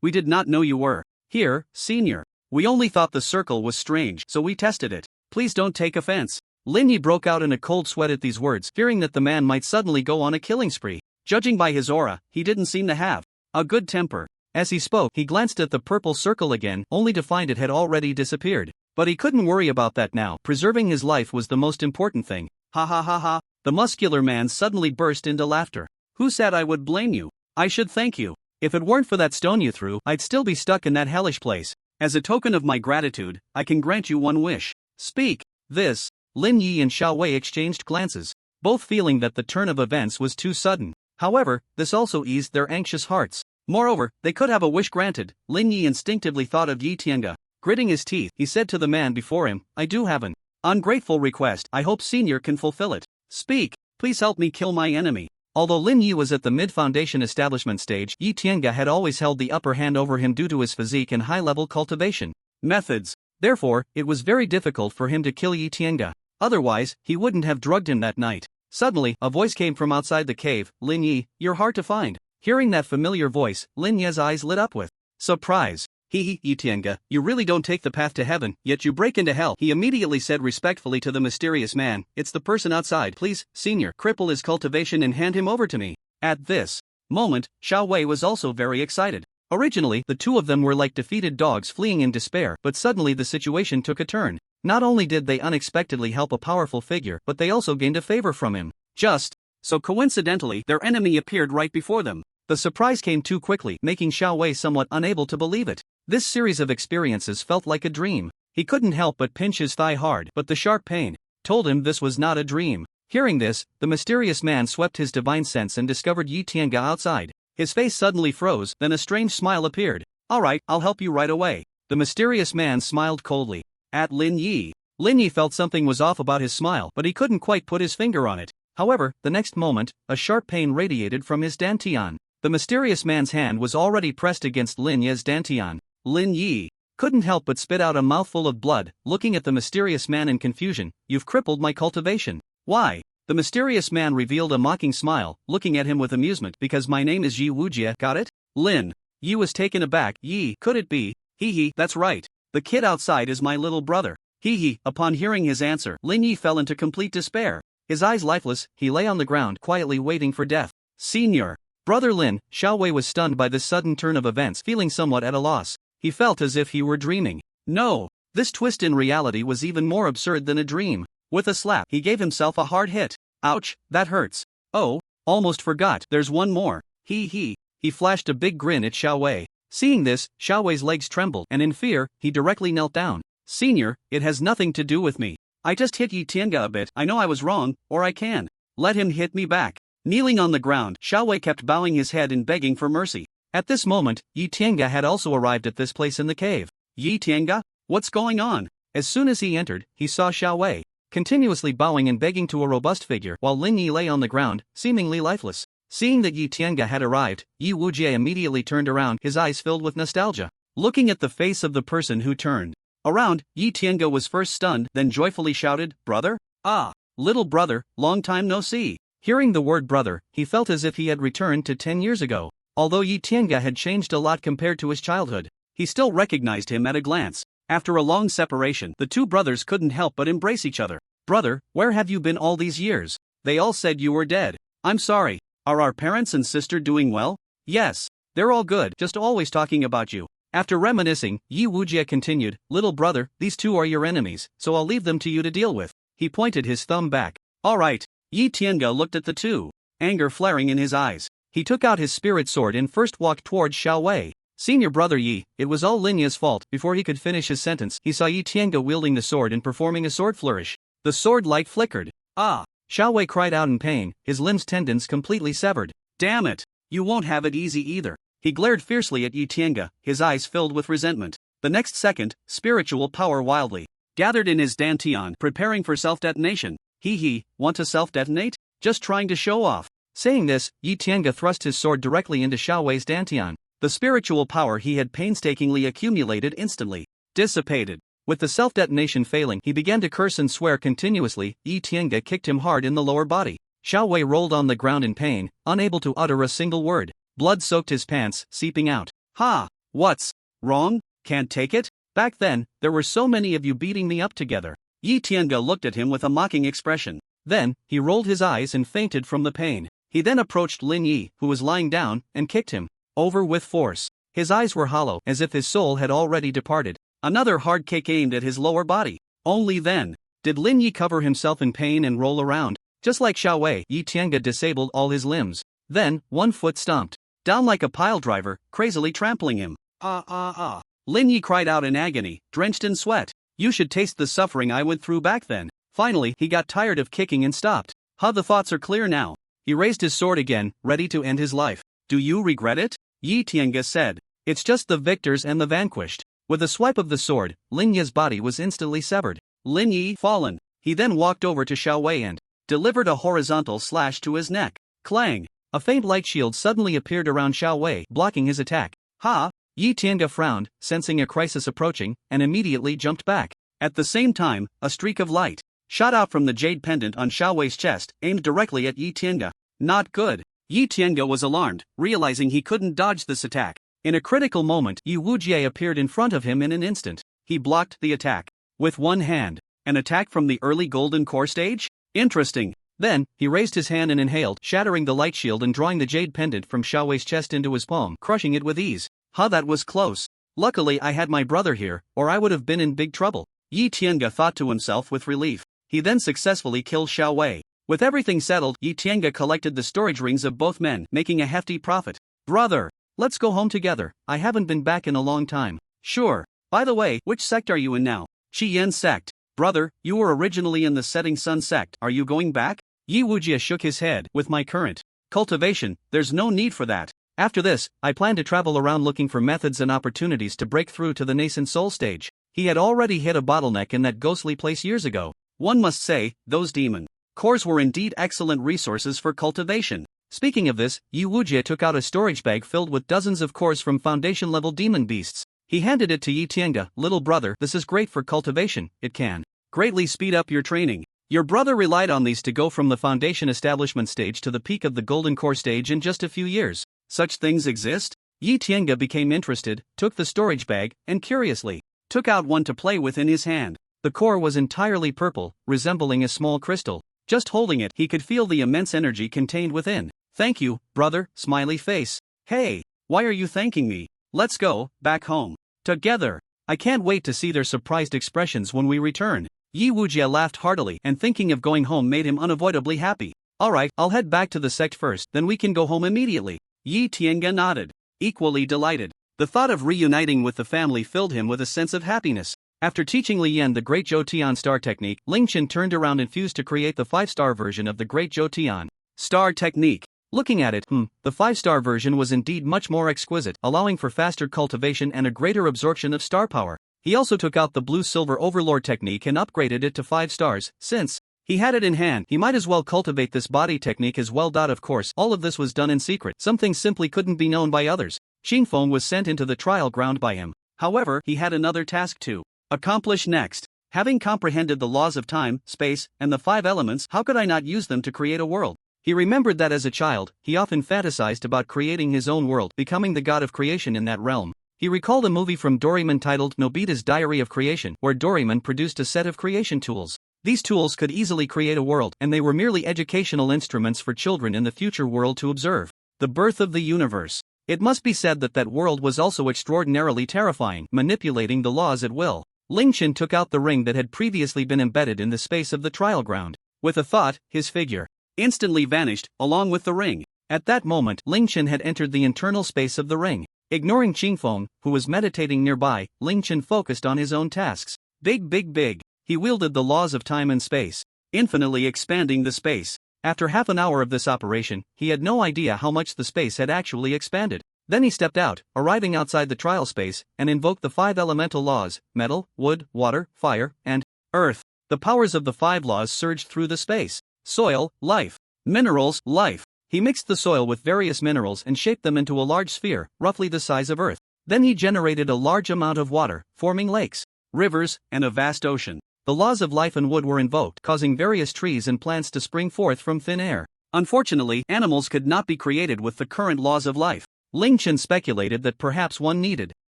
We did not know you were here, senior. We only thought the circle was strange, so we tested it. Please don't take offense. Ling Yu broke out in a cold sweat at these words, fearing that the man might suddenly go on a killing spree. Judging by his aura, he didn't seem to have a good temper. As he spoke, he glanced at the purple circle again, only to find it had already disappeared. But he couldn't worry about that now. Preserving his life was the most important thing. Ha ha ha ha. The muscular man suddenly burst into laughter. Who said I would blame you? I should thank you. If it weren't for that stone you threw, I'd still be stuck in that hellish place. As a token of my gratitude, I can grant you one wish. Speak. Lin Yi and Xiao Wei exchanged glances, both feeling that the turn of events was too sudden. However, this also eased their anxious hearts. Moreover, they could have a wish granted. Lin Yi instinctively thought of Yi Tiange. Gritting his teeth, he said to the man before him, I do have an ungrateful request. I hope Senior can fulfill it. Speak. Please help me kill my enemy. Although Lin Yu was at the mid-foundation establishment stage, Yi Tiange had always held the upper hand over him due to his physique and high-level cultivation methods. Therefore, it was very difficult for him to kill Yi Tiange. Otherwise, he wouldn't have drugged him that night. Suddenly, a voice came from outside the cave. Lin Yi, you're hard to find. Hearing that familiar voice, Lin Yi's eyes lit up with surprise. Yi Tiange, you really don't take the path to heaven, yet you break into hell. He immediately said respectfully to the mysterious man, it's the person outside. Please, Senior, cripple his cultivation and hand him over to me. At this moment, Xiao Wei was also very excited. Originally, the two of them were like defeated dogs fleeing in despair, but suddenly the situation took a turn. Not only did they unexpectedly help a powerful figure, but they also gained a favor from him. Just so coincidentally, their enemy appeared right before them. The surprise came too quickly, making Xiao Wei somewhat unable to believe it. This series of experiences felt like a dream. He couldn't help but pinch his thigh hard, but the sharp pain told him this was not a dream. Hearing this, the mysterious man swept his divine sense and discovered Yi Tiange outside. His face suddenly froze, then a strange smile appeared. Alright, I'll help you right away. The mysterious man smiled coldly at Lin Yi. Lin Yi felt something was off about his smile, but he couldn't quite put his finger on it. However, the next moment, a sharp pain radiated from his dantian. The mysterious man's hand was already pressed against Lin Yi's dantian. Lin Yi couldn't help but spit out a mouthful of blood, looking at the mysterious man in confusion. You've crippled my cultivation. Why? The mysterious man revealed a mocking smile, looking at him with amusement. Because my name is Yi Wujie, got it? Lin Yi was taken aback. Yi, could it be? Hee, that's right. The kid outside is my little brother. Hee. Upon hearing his answer, Lin Yi fell into complete despair. His eyes lifeless, he lay on the ground, quietly waiting for death. Senior. Brother Lin, Xiao Wei was stunned by this sudden turn of events, feeling somewhat at a loss. He felt as if he were dreaming. No, this twist in reality was even more absurd than a dream. With a slap, he gave himself a hard hit. Ouch, that hurts. Oh, almost forgot, there's one more. He flashed a big grin at Xiao Wei. Seeing this, Xiao Wei's legs trembled, and in fear, he directly knelt down. Senior, it has nothing to do with me. I just hit Yi Tiange a bit. I know I was wrong, or I can let him hit me back. Kneeling on the ground, Xiao Wei kept bowing his head and begging for mercy. At this moment, Yi Tiange had also arrived at this place in the cave. Yi Tiange? What's going on? As soon as he entered, he saw Xiao Wei. continuously bowing and begging to a robust figure while Ling Yi lay on the ground, seemingly lifeless. Seeing that Yi Tiange had arrived, Yi Wujie immediately turned around, his eyes filled with nostalgia. Looking at the face of the person who turned around, Yi Tiange was first stunned, then joyfully shouted, "Brother? Ah, little brother, long time no see." Hearing the word brother, he felt as if he had returned to 10 years ago. Although Yi Tiange had changed a lot compared to his childhood, he still recognized him at a glance. After a long separation, the two brothers couldn't help but embrace each other. "Brother, where have you been all these years? They all said you were dead." "I'm sorry. Are our parents and sister doing well?" "Yes. They're all good, just always talking about you." After reminiscing, Yi Wujie continued, "Little brother, these two are your enemies, so I'll leave them to you to deal with." He pointed his thumb back. "All right." Yi Tiange looked at the two, anger flaring in his eyes. He took out his spirit sword and first walked towards Xiao Wei. "Senior brother Yi, it was all Lin Yi's fault." Before he could finish his sentence, he saw Yi Tiange wielding the sword and performing a sword flourish. The sword light flickered. "Ah!" Xiao Wei cried out in pain, his limbs tendons completely severed. "Damn it! You won't have it easy either." He glared fiercely at Yi Tiange, his eyes filled with resentment. The next second, spiritual power wildly gathered in his dantian, preparing for self-detonation. He, want to self-detonate? Just trying to show off." Saying this, Yi Tiange thrust his sword directly into Xiao Wei's dantian. The spiritual power he had painstakingly accumulated instantly dissipated. With the self-detonation failing, he began to curse and swear continuously. Yi Tiange kicked him hard in the lower body. Xiao Wei rolled on the ground in pain, unable to utter a single word. Blood soaked his pants, seeping out. "Ha! What's wrong? Can't take it? Back then, there were so many of you beating me up together." Yi Tiange looked at him with a mocking expression. Then, he rolled his eyes and fainted from the pain. He then approached Lin Yi, who was lying down, and kicked him over with force. His eyes were hollow, as if his soul had already departed. Another hard kick aimed at his lower body. Only then did Lin Yi cover himself in pain and roll around. Just like Xiao Wei, Yi Tiange disabled all his limbs. Then, one foot stomped down like a pile driver, crazily trampling him. Ah. Lin Yi cried out in agony, drenched in sweat. "You should taste the suffering I went through back then." Finally, he got tired of kicking and stopped. The thoughts are clear now." He raised his sword again, ready to end his life. "Do you regret it?" Yi Tiange said. "It's just the victors and the vanquished." With a swipe of the sword, Lin Yi's body was instantly severed. Lin Yi fallen. He then walked over to Xiao Wei and delivered a horizontal slash to his neck. Clang! A faint light shield suddenly appeared around Xiao Wei, blocking his attack. "Ha!" Yi Tiange frowned, sensing a crisis approaching, and immediately jumped back. At the same time, a streak of light shot out from the jade pendant on Xiao Wei's chest, aimed directly at Yi Tiange. Not good. Yi Tiange was alarmed, realizing he couldn't dodge this attack. In a critical moment, Yi Wujie appeared in front of him in an instant. He blocked the attack with one hand. An attack from the early Golden Core stage? Interesting. Then, he raised his hand and inhaled, shattering the light shield and drawing the jade pendant from Xiao Wei's chest into his palm, crushing it with ease. That was close. Luckily I had my brother here, or I would have been in big trouble. Yi Tiange thought to himself with relief. He then successfully killed Xiao Wei. With everything settled, Yi Tiange collected the storage rings of both men, making a hefty profit. "Brother, let's go home together. I haven't been back in a long time." "Sure. By the way, which sect are you in now?" "Qi Yan sect." "Brother, you were originally in the Setting Sun sect. Are you going back?" Yi Wujie shook his head. "With my current cultivation, there's no need for that. After this, I plan to travel around looking for methods and opportunities to break through to the nascent soul stage." He had already hit a bottleneck in that ghostly place years ago. One must say, those demon cores were indeed excellent resources for cultivation. Speaking of this, Yi Wujie took out a storage bag filled with dozens of cores from foundation-level demon beasts. He handed it to Yi Tiange. "Little brother, this is great for cultivation. It can greatly speed up your training. Your brother relied on these to go from the foundation establishment stage to the peak of the golden core stage in just a few years. Such things exist?" Yi Tiange became interested, took the storage bag, and curiously took out one to play with in his hand. The core was entirely purple, resembling a small crystal. Just holding it, he could feel the immense energy contained within. "Thank you, brother," smiley face. "Hey, why are you thanking me? Let's go back home together. I can't wait to see their surprised expressions when we return." Yi Wujie laughed heartily, and thinking of going home made him unavoidably happy. "Alright, I'll head back to the sect first, then we can go home immediately." Yi Tiange nodded, equally delighted. The thought of reuniting with the family filled him with a sense of happiness. After teaching Leen the Great Zhou Star technique, Ling Chen turned around and fused to create the 5-star version of the Great Zhou Star technique. Looking at it, the 5-star version was indeed much more exquisite, allowing for faster cultivation and a greater absorption of star power. He also took out the blue-silver overlord technique and upgraded it to 5 stars, since he had it in hand, he might as well cultivate this body technique as well. Of course, all of this was done in secret. Some things simply couldn't be known by others. Xingfeng was sent into the trial ground by him. However, he had another task to accomplish next. Having comprehended the laws of time, space, and the 5 elements, how could I not use them to create a world? He remembered that as a child, he often fantasized about creating his own world, becoming the god of creation in that realm. He recalled a movie from Doraemon titled Nobita's Diary of Creation, where Doraemon produced a set of creation tools. These tools could easily create a world, and they were merely educational instruments for children in the future world to observe. The birth of the universe. It must be said that that world was also extraordinarily terrifying, manipulating the laws at will. Ling Chen took out the ring that had previously been embedded in the space of the trial ground. With a thought, his figure instantly vanished, along with the ring. At that moment, Ling Chen had entered the internal space of the ring. Ignoring Xingfeng, who was meditating nearby, Ling Chen focused on his own tasks. Big. He wielded the laws of time and space, infinitely expanding the space. After half an hour of this operation, he had no idea how much the space had actually expanded. Then he stepped out, arriving outside the trial space, and invoked the 5 elemental laws: metal, wood, water, fire, and earth. The powers of the 5 laws surged through the space. Soil, life. Minerals, life. He mixed the soil with various minerals and shaped them into a large sphere, roughly the size of Earth. Then he generated a large amount of water, forming lakes, rivers, and a vast ocean. The laws of life and wood were invoked, causing various trees and plants to spring forth from thin air. Unfortunately, animals could not be created with the current laws of life. Ling Chen speculated that perhaps one needed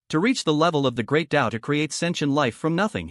to reach the level of the Great Tao to create sentient life from nothing.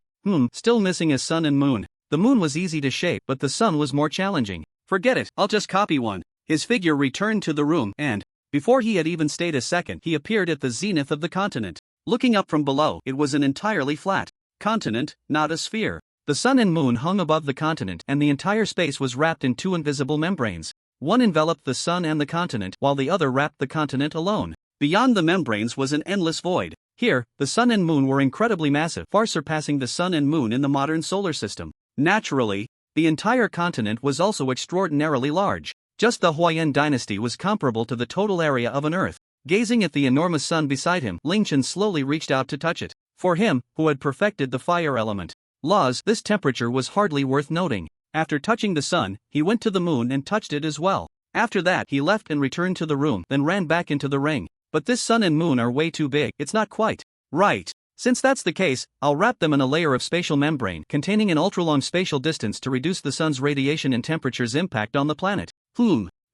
Still missing a sun and moon. The moon was easy to shape, but the sun was more challenging. Forget it, I'll just copy one. His figure returned to the room, and before he had even stayed a second, he appeared at the zenith of the continent. Looking up from below, it was an entirely flat continent, not a sphere. The sun and moon hung above the continent, and the entire space was wrapped in 2 invisible membranes. One enveloped the sun and the continent, while the other wrapped the continent alone. Beyond the membranes was an endless void. Here, the sun and moon were incredibly massive, far surpassing the sun and moon in the modern solar system. Naturally, the entire continent was also extraordinarily large. Just the Huayan dynasty was comparable to the total area of an Earth. Gazing at the enormous sun beside him, Ling Chen slowly reached out to touch it. For him, who had perfected the fire element laws, this temperature was hardly worth noting. After touching the sun, he went to the moon and touched it as well. After that, he left and returned to the room, then ran back into the ring. But this sun and moon are way too big, it's not quite right. Since that's the case, I'll wrap them in a layer of spatial membrane containing an ultra-long spatial distance to reduce the sun's radiation and temperature's impact on the planet.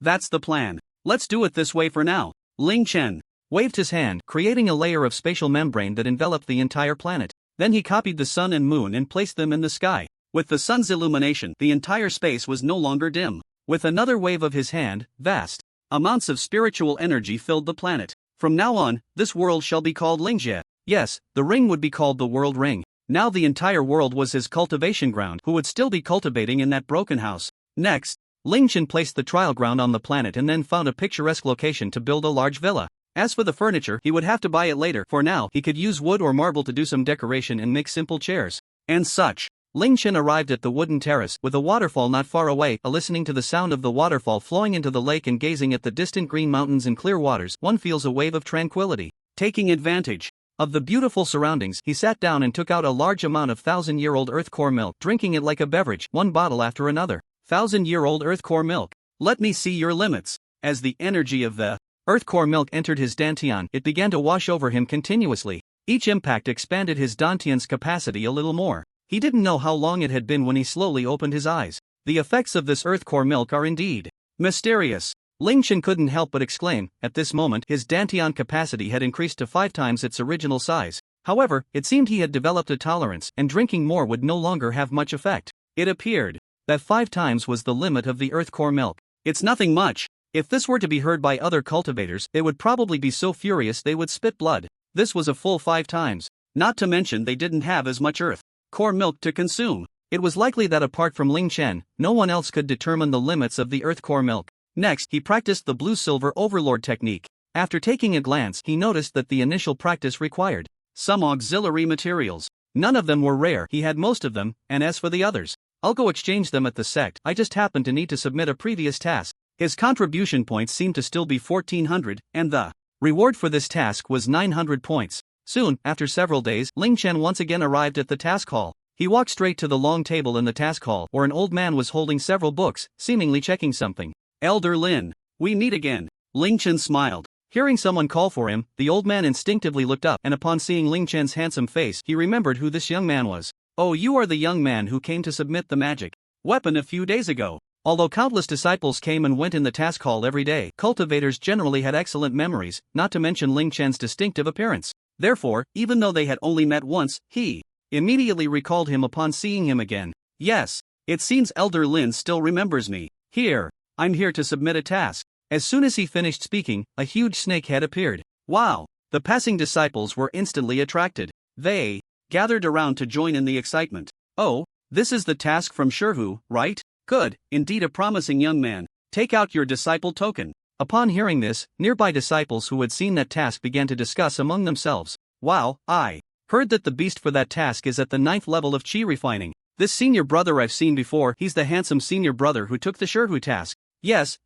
That's the plan. Let's do it this way for now. Ling Chen waved his hand, creating a layer of spatial membrane that enveloped the entire planet. Then he copied the sun and moon and placed them in the sky. With the sun's illumination, the entire space was no longer dim. With another wave of his hand, vast amounts of spiritual energy filled the planet. From now on, this world shall be called Lingjie. Yes, the ring would be called the World Ring. Now the entire world was his cultivation ground, who would still be cultivating in that broken house. Next, Ling Chen placed the trial ground on the planet and then found a picturesque location to build a large villa. As for the furniture, he would have to buy it later. For now, he could use wood or marble to do some decoration and make simple chairs and such. Ling Chen arrived at the wooden terrace, with a waterfall not far away. Listening to the sound of the waterfall flowing into the lake and gazing at the distant green mountains and clear waters, one feels a wave of tranquility. Taking advantage of the beautiful surroundings, he sat down and took out a large amount of 1,000-year-old earth core milk, drinking it like a beverage, one bottle after another. 1,000-year-old earth core milk. Let me see your limits. As the energy of the earth core milk entered his dantian, it began to wash over him continuously. Each impact expanded his dantian's capacity a little more. He didn't know how long it had been when he slowly opened his eyes. The effects of this earth core milk are indeed mysterious. Ling Chen couldn't help but exclaim. At this moment, his dantian capacity had increased to 5 times its original size. However, it seemed he had developed a tolerance, and drinking more would no longer have much effect. It appeared that 5 times was the limit of the earth core milk. It's nothing much. If this were to be heard by other cultivators, they would probably be so furious they would spit blood. This was a full 5 times. Not to mention they didn't have as much earth core milk to consume. It was likely that apart from Ling Chen, no one else could determine the limits of the earth core milk. Next, he practiced the blue-silver overlord technique. After taking a glance, he noticed that the initial practice required some auxiliary materials. None of them were rare, he had most of them, and as for the others, I'll go exchange them at the Sect. I just happened to need to submit a previous task. His contribution points seemed to still be 1,400, and the reward for this task was 900 points. Soon, after several days, Ling Chen once again arrived at the task hall. He walked straight to the long table in the task hall where an old man was holding several books, seemingly checking something. Elder Lin, we meet again. Ling Chen smiled. Hearing someone call for him, the old man instinctively looked up, and upon seeing Ling Chen's handsome face, he remembered who this young man was. Oh, you are the young man who came to submit the magic weapon a few days ago. Although countless disciples came and went in the task hall every day, cultivators generally had excellent memories, not to mention Ling Chen's distinctive appearance. Therefore, even though they had only met once, he immediately recalled him upon seeing him again. Yes, it seems Elder Lin still remembers me. Here, I'm here to submit a task. As soon as he finished speaking, a huge snake head appeared. Wow! The passing disciples were instantly attracted. They gathered around to join in the excitement. Oh, this is the task from Sherhu, right? Good, indeed a promising young man. Take out your disciple token. Upon hearing this, nearby disciples who had seen that task began to discuss among themselves. Wow, I heard that the beast for that task is at the 9th level of chi refining. This senior brother I've seen before, he's the handsome senior brother who took the Sherhu task. Yes,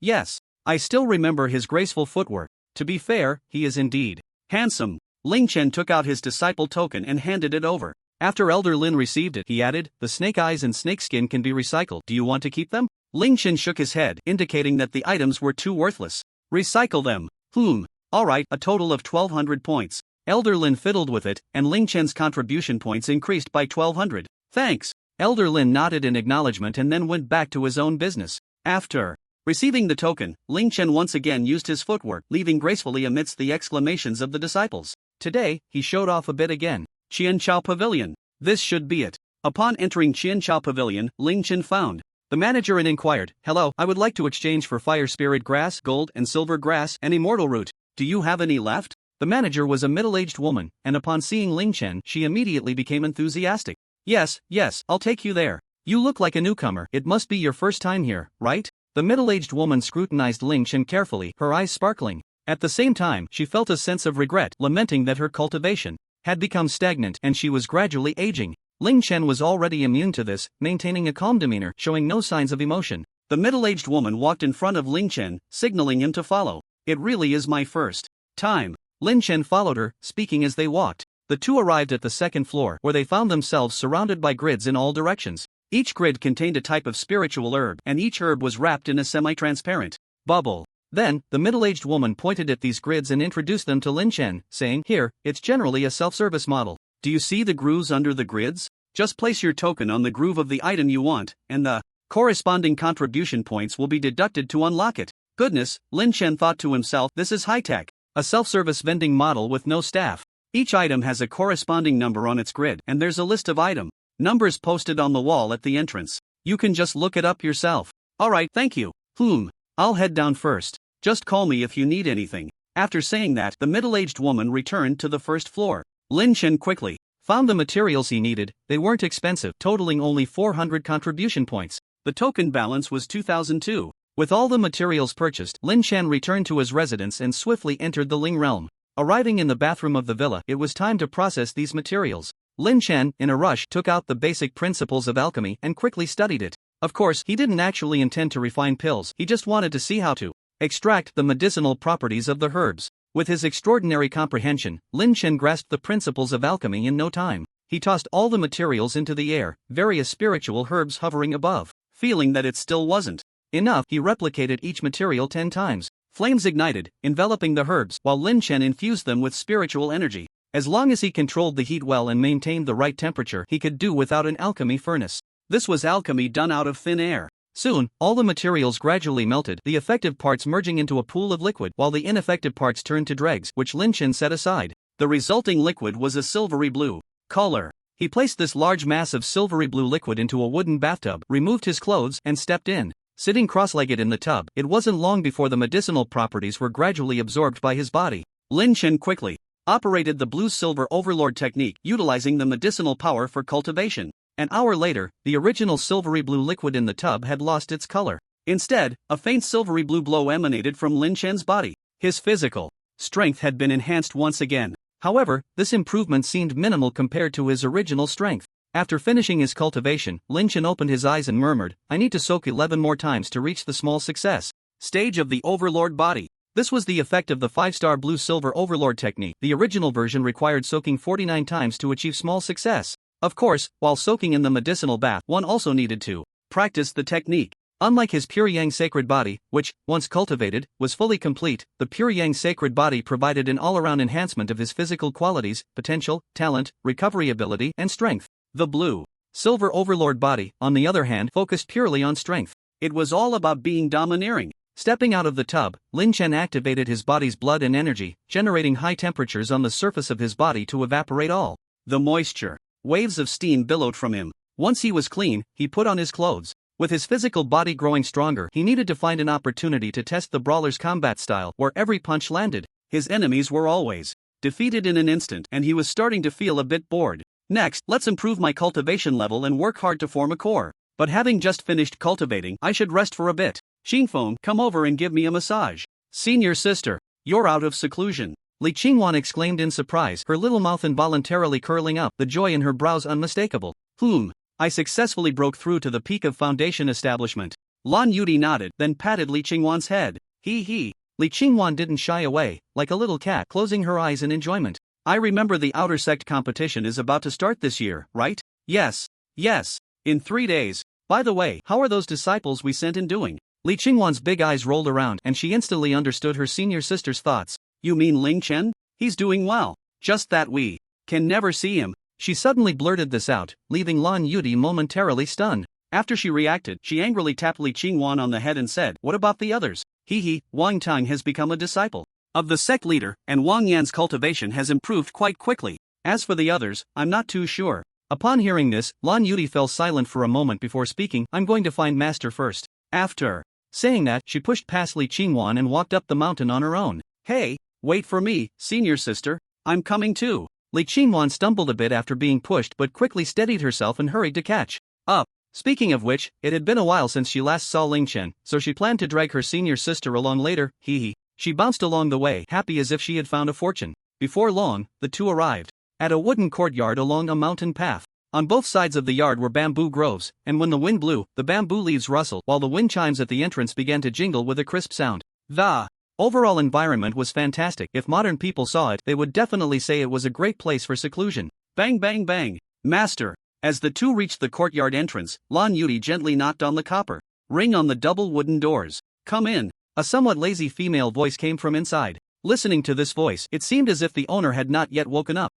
I still remember his graceful footwork. To be fair, he is indeed handsome. Ling Chen took out his disciple token and handed it over. After Elder Lin received it, he added, the snake eyes and snake skin can be recycled. Do you want to keep them? Ling Chen shook his head, indicating that the items were too worthless. Recycle them. Alright, a total of 1200 points. Elder Lin fiddled with it, and Ling Chen's contribution points increased by 1200. Thanks. Elder Lin nodded in acknowledgement and then went back to his own business. After receiving the token, Ling Chen once again used his footwork, leaving gracefully amidst the exclamations of the disciples. Today, he showed off a bit again. Qianchao Pavilion. This should be it. Upon entering Qianchao Pavilion, Ling Chen found the manager and inquired, hello, I would like to exchange for fire spirit grass, gold and silver grass, and immortal root. Do you have any left? The manager was a middle-aged woman, and upon seeing Ling Chen, she immediately became enthusiastic. Yes, I'll take you there. You look like a newcomer. It must be your first time here, right? The middle-aged woman scrutinized Ling Chen carefully, her eyes sparkling. At the same time, she felt a sense of regret, lamenting that her cultivation had become stagnant and she was gradually aging. Ling Chen was already immune to this, maintaining a calm demeanor, showing no signs of emotion. The middle-aged woman walked in front of Ling Chen, signaling him to follow. It really is my first time. Ling Chen followed her, speaking as they walked. The two arrived at the second floor, where they found themselves surrounded by grids in all directions. Each grid contained a type of spiritual herb, and each herb was wrapped in a semi-transparent bubble. Then, the middle-aged woman pointed at these grids and introduced them to Ling Chen, saying, here, it's generally a self-service model. Do you see the grooves under the grids? Just place your token on the groove of the item you want, and the corresponding contribution points will be deducted to unlock it. Goodness, Ling Chen thought to himself, this is high-tech. A self-service vending model with no staff. Each item has a corresponding number on its grid, and there's a list of item numbers posted on the wall at the entrance. You can just look it up yourself. Alright, thank you. I'll head down first. Just call me if you need anything. After saying that, the middle-aged woman returned to the first floor. Ling Chen quickly found the materials he needed. They weren't expensive, totaling only 400 contribution points. The token balance was 2002. With all the materials purchased, Ling Chen returned to his residence and swiftly entered the Ling realm. Arriving in the bathroom of the villa, it was time to process these materials. Ling Chen, in a rush, took out the basic principles of alchemy and quickly studied it. Of course, he didn't actually intend to refine pills, he just wanted to see how to extract the medicinal properties of the herbs. With his extraordinary comprehension, Ling Chen grasped the principles of alchemy in no time. He tossed all the materials into the air, various spiritual herbs hovering above. Feeling that it still wasn't enough, he replicated each material 10 times. Flames ignited, enveloping the herbs, while Ling Chen infused them with spiritual energy. As long as he controlled the heat well and maintained the right temperature, he could do without an alchemy furnace. This was alchemy done out of thin air. Soon, all the materials gradually melted, the effective parts merging into a pool of liquid, while the ineffective parts turned to dregs, which Ling Chen set aside. The resulting liquid was a silvery blue color. He placed this large mass of silvery blue liquid into a wooden bathtub, removed his clothes, and stepped in. Sitting cross-legged in the tub, it wasn't long before the medicinal properties were gradually absorbed by his body. Ling Chen quickly operated the blue-silver overlord technique, utilizing the medicinal power for cultivation. An hour later, the original silvery blue liquid in the tub had lost its color. Instead, a faint silvery blue glow emanated from Ling Chen's body. His physical strength had been enhanced once again. However, this improvement seemed minimal compared to his original strength. After finishing his cultivation, Ling Chen opened his eyes and murmured, I need to soak 11 more times to reach the small success stage of the overlord body. This was the effect of the 5-star blue-silver overlord technique. The original version required soaking 49 times to achieve small success. Of course, while soaking in the medicinal bath, one also needed to practice the technique. Unlike his pure yang sacred body, which, once cultivated, was fully complete, the pure yang sacred body provided an all-around enhancement of his physical qualities, potential, talent, recovery ability, and strength. The blue-silver overlord body, on the other hand, focused purely on strength. It was all about being domineering. Stepping out of the tub, Ling Chen activated his body's blood and energy, generating high temperatures on the surface of his body to evaporate all the moisture. Waves of steam billowed from him. Once he was clean, he put on his clothes. With his physical body growing stronger, he needed to find an opportunity to test the brawler's combat style, where every punch landed. His enemies were always defeated in an instant, and he was starting to feel a bit bored. Next, let's improve my cultivation level and work hard to form a core. But having just finished cultivating, I should rest for a bit. Xingfeng, come over and give me a massage. Senior sister, you're out of seclusion. Li Qingwan exclaimed in surprise, her little mouth involuntarily curling up, the joy in her brows unmistakable. I successfully broke through to the peak of foundation establishment. Lan Yudi nodded, then patted Li Qingwan's head. He. Li Qingwan didn't shy away, like a little cat, closing her eyes in enjoyment. I remember the outer sect competition is about to start this year, right? Yes. In 3 days. By the way, how are those disciples we sent in doing? Li Qingwan's big eyes rolled around, and she instantly understood her senior sister's thoughts. You mean Ling Chen? He's doing well. Just that we can never see him. She suddenly blurted this out, leaving Lan Yudi momentarily stunned. After she reacted, she angrily tapped Li Qingwan on the head and said, what about the others? Wang Tang has become a disciple of the sect leader, and Wang Yan's cultivation has improved quite quickly. As for the others, I'm not too sure. Upon hearing this, Lan Yudi fell silent for a moment before speaking. I'm going to find Master first. After saying that, she pushed past Li Qingwan and walked up the mountain on her own. Hey, wait for me, senior sister. I'm coming too. Li Qingwan stumbled a bit after being pushed but quickly steadied herself and hurried to catch up. Speaking of which, it had been a while since she last saw Ling Chen, so she planned to drag her senior sister along later. She bounced along the way, happy as if she had found a fortune. Before long, the two arrived at a wooden courtyard along a mountain path. On both sides of the yard were bamboo groves, and when the wind blew, the bamboo leaves rustled while the wind chimes at the entrance began to jingle with a crisp sound. The overall environment was fantastic. If modern people saw it, they would definitely say it was a great place for seclusion. Bang bang bang. Master. As the two reached the courtyard entrance, Lan Yudi gently knocked on the copper ring on the double wooden doors. Come in. A somewhat lazy female voice came from inside. Listening to this voice, it seemed as if the owner had not yet woken up.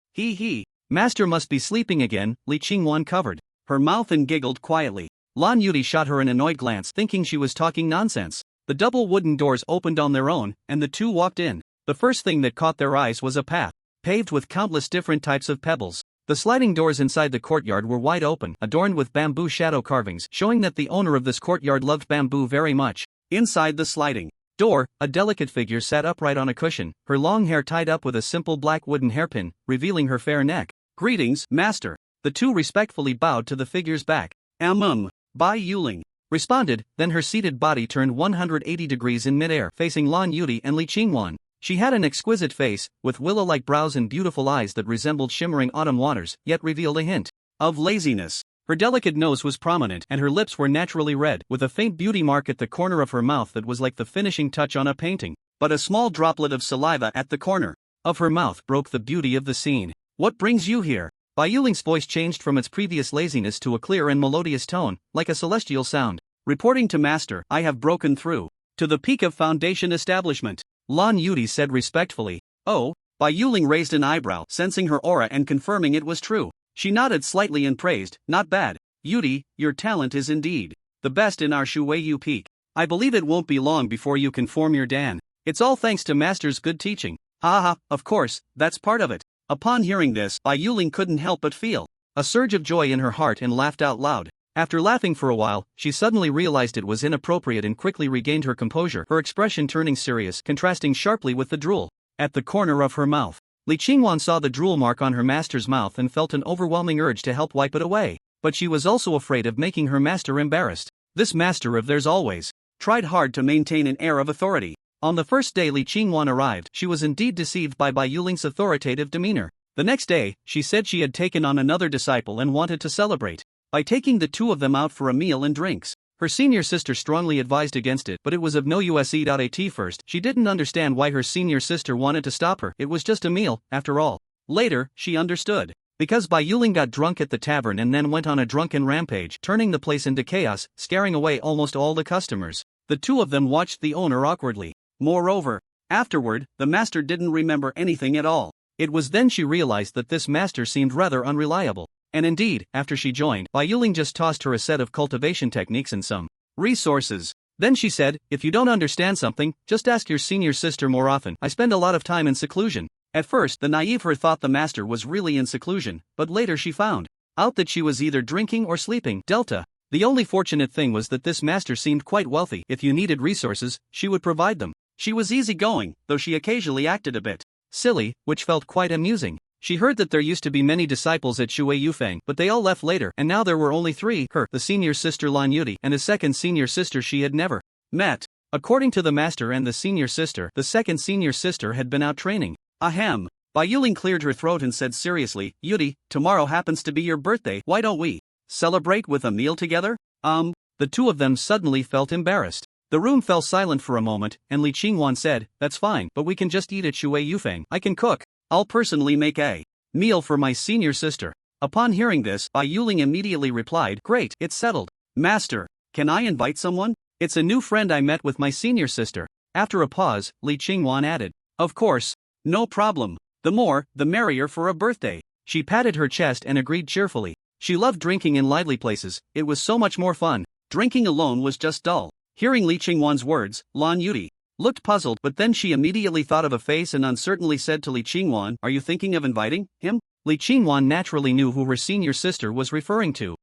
Master must be sleeping again, Li Qingwan covered her mouth and giggled quietly. Lan Yudi shot her an annoyed glance, thinking she was talking nonsense. The double wooden doors opened on their own, and the two walked in. The first thing that caught their eyes was a path, paved with countless different types of pebbles. The sliding doors inside the courtyard were wide open, adorned with bamboo shadow carvings, showing that the owner of this courtyard loved bamboo very much. Inside the sliding door, a delicate figure sat upright on a cushion, her long hair tied up with a simple black wooden hairpin, revealing her fair neck. Greetings, master. The two respectfully bowed to the figure's back. Bai Yuling responded, then her seated body turned 180 degrees in midair, facing Lan Yudi and Li Qingwan. She had an exquisite face, with willow-like brows and beautiful eyes that resembled shimmering autumn waters, yet revealed a hint of laziness. Her delicate nose was prominent, and her lips were naturally red, with a faint beauty mark at the corner of her mouth that was like the finishing touch on a painting. But a small droplet of saliva at the corner of her mouth broke the beauty of the scene. What brings you here? Bai Yuling's voice changed from its previous laziness to a clear and melodious tone, like a celestial sound. Reporting to master, I have broken through to the peak of foundation establishment. Lan Yudi said respectfully. Oh, Bai Yuling raised an eyebrow, sensing her aura and confirming it was true. She nodded slightly and praised, not bad. Yudi, your talent is indeed the best in our Shuweiyu peak. I believe it won't be long before you can form your Dan. It's all thanks to master's good teaching. Haha, of course, that's part of it. Upon hearing this, Bai Yuling couldn't help but feel a surge of joy in her heart and laughed out loud. After laughing for a while, she suddenly realized it was inappropriate and quickly regained her composure, her expression turning serious, contrasting sharply with the drool at the corner of her mouth. Li Qingwan saw the drool mark on her master's mouth and felt an overwhelming urge to help wipe it away, but she was also afraid of making her master embarrassed. This master of theirs always tried hard to maintain an air of authority. On the first day Li Qingwan arrived, she was indeed deceived by Bai Yuling's authoritative demeanor. The next day, she said she had taken on another disciple and wanted to celebrate by taking the two of them out for a meal and drinks. Her senior sister strongly advised against it, but it was of no use. At first, she didn't understand why her senior sister wanted to stop her. It was just a meal, after all. Later, she understood. Because Ling got drunk at the tavern and then went on a drunken rampage, turning the place into chaos, scaring away almost all the customers. The two of them watched the owner awkwardly. Moreover, afterward, the master didn't remember anything at all. It was then she realized that this master seemed rather unreliable. And indeed, after she joined, Ling just tossed her a set of cultivation techniques and some resources. Then she said, if you don't understand something, just ask your senior sister more often. I spend a lot of time in seclusion. At first, the naive her thought the master was really in seclusion, but later she found out that she was either drinking or sleeping. Delta. The only fortunate thing was that this master seemed quite wealthy. If you needed resources, she would provide them. She was easygoing, though she occasionally acted a bit silly, which felt quite amusing. She heard that there used to be many disciples at Shui Yufeng, but they all left later, and now there were only three: her, the senior sister Lan Yuti, and a second senior sister she had never met. According to the master and the senior sister, the second senior sister had been out training. Ahem. Ling cleared her throat and said seriously, Yuti, tomorrow happens to be your birthday. Why don't we celebrate with a meal together? The two of them suddenly felt embarrassed. The room fell silent for a moment, and Li Qingwan said, that's fine, but we can just eat at Shui Yufeng. I can cook. I'll personally make a meal for my senior sister. Upon hearing this, Ling immediately replied, great, it's settled. Master, can I invite someone? It's a new friend I met with my senior sister. After a pause, Li Qingwan added, of course. No problem. The more, the merrier for a birthday. She patted her chest and agreed cheerfully. She loved drinking in lively places. It was so much more fun. Drinking alone was just dull. Hearing Li Qingwan's words, Lan Yuti looked puzzled, but then she immediately thought of a face and uncertainly said to Li Qingwan, are you thinking of inviting him? Li Qingwan naturally knew who her senior sister was referring to.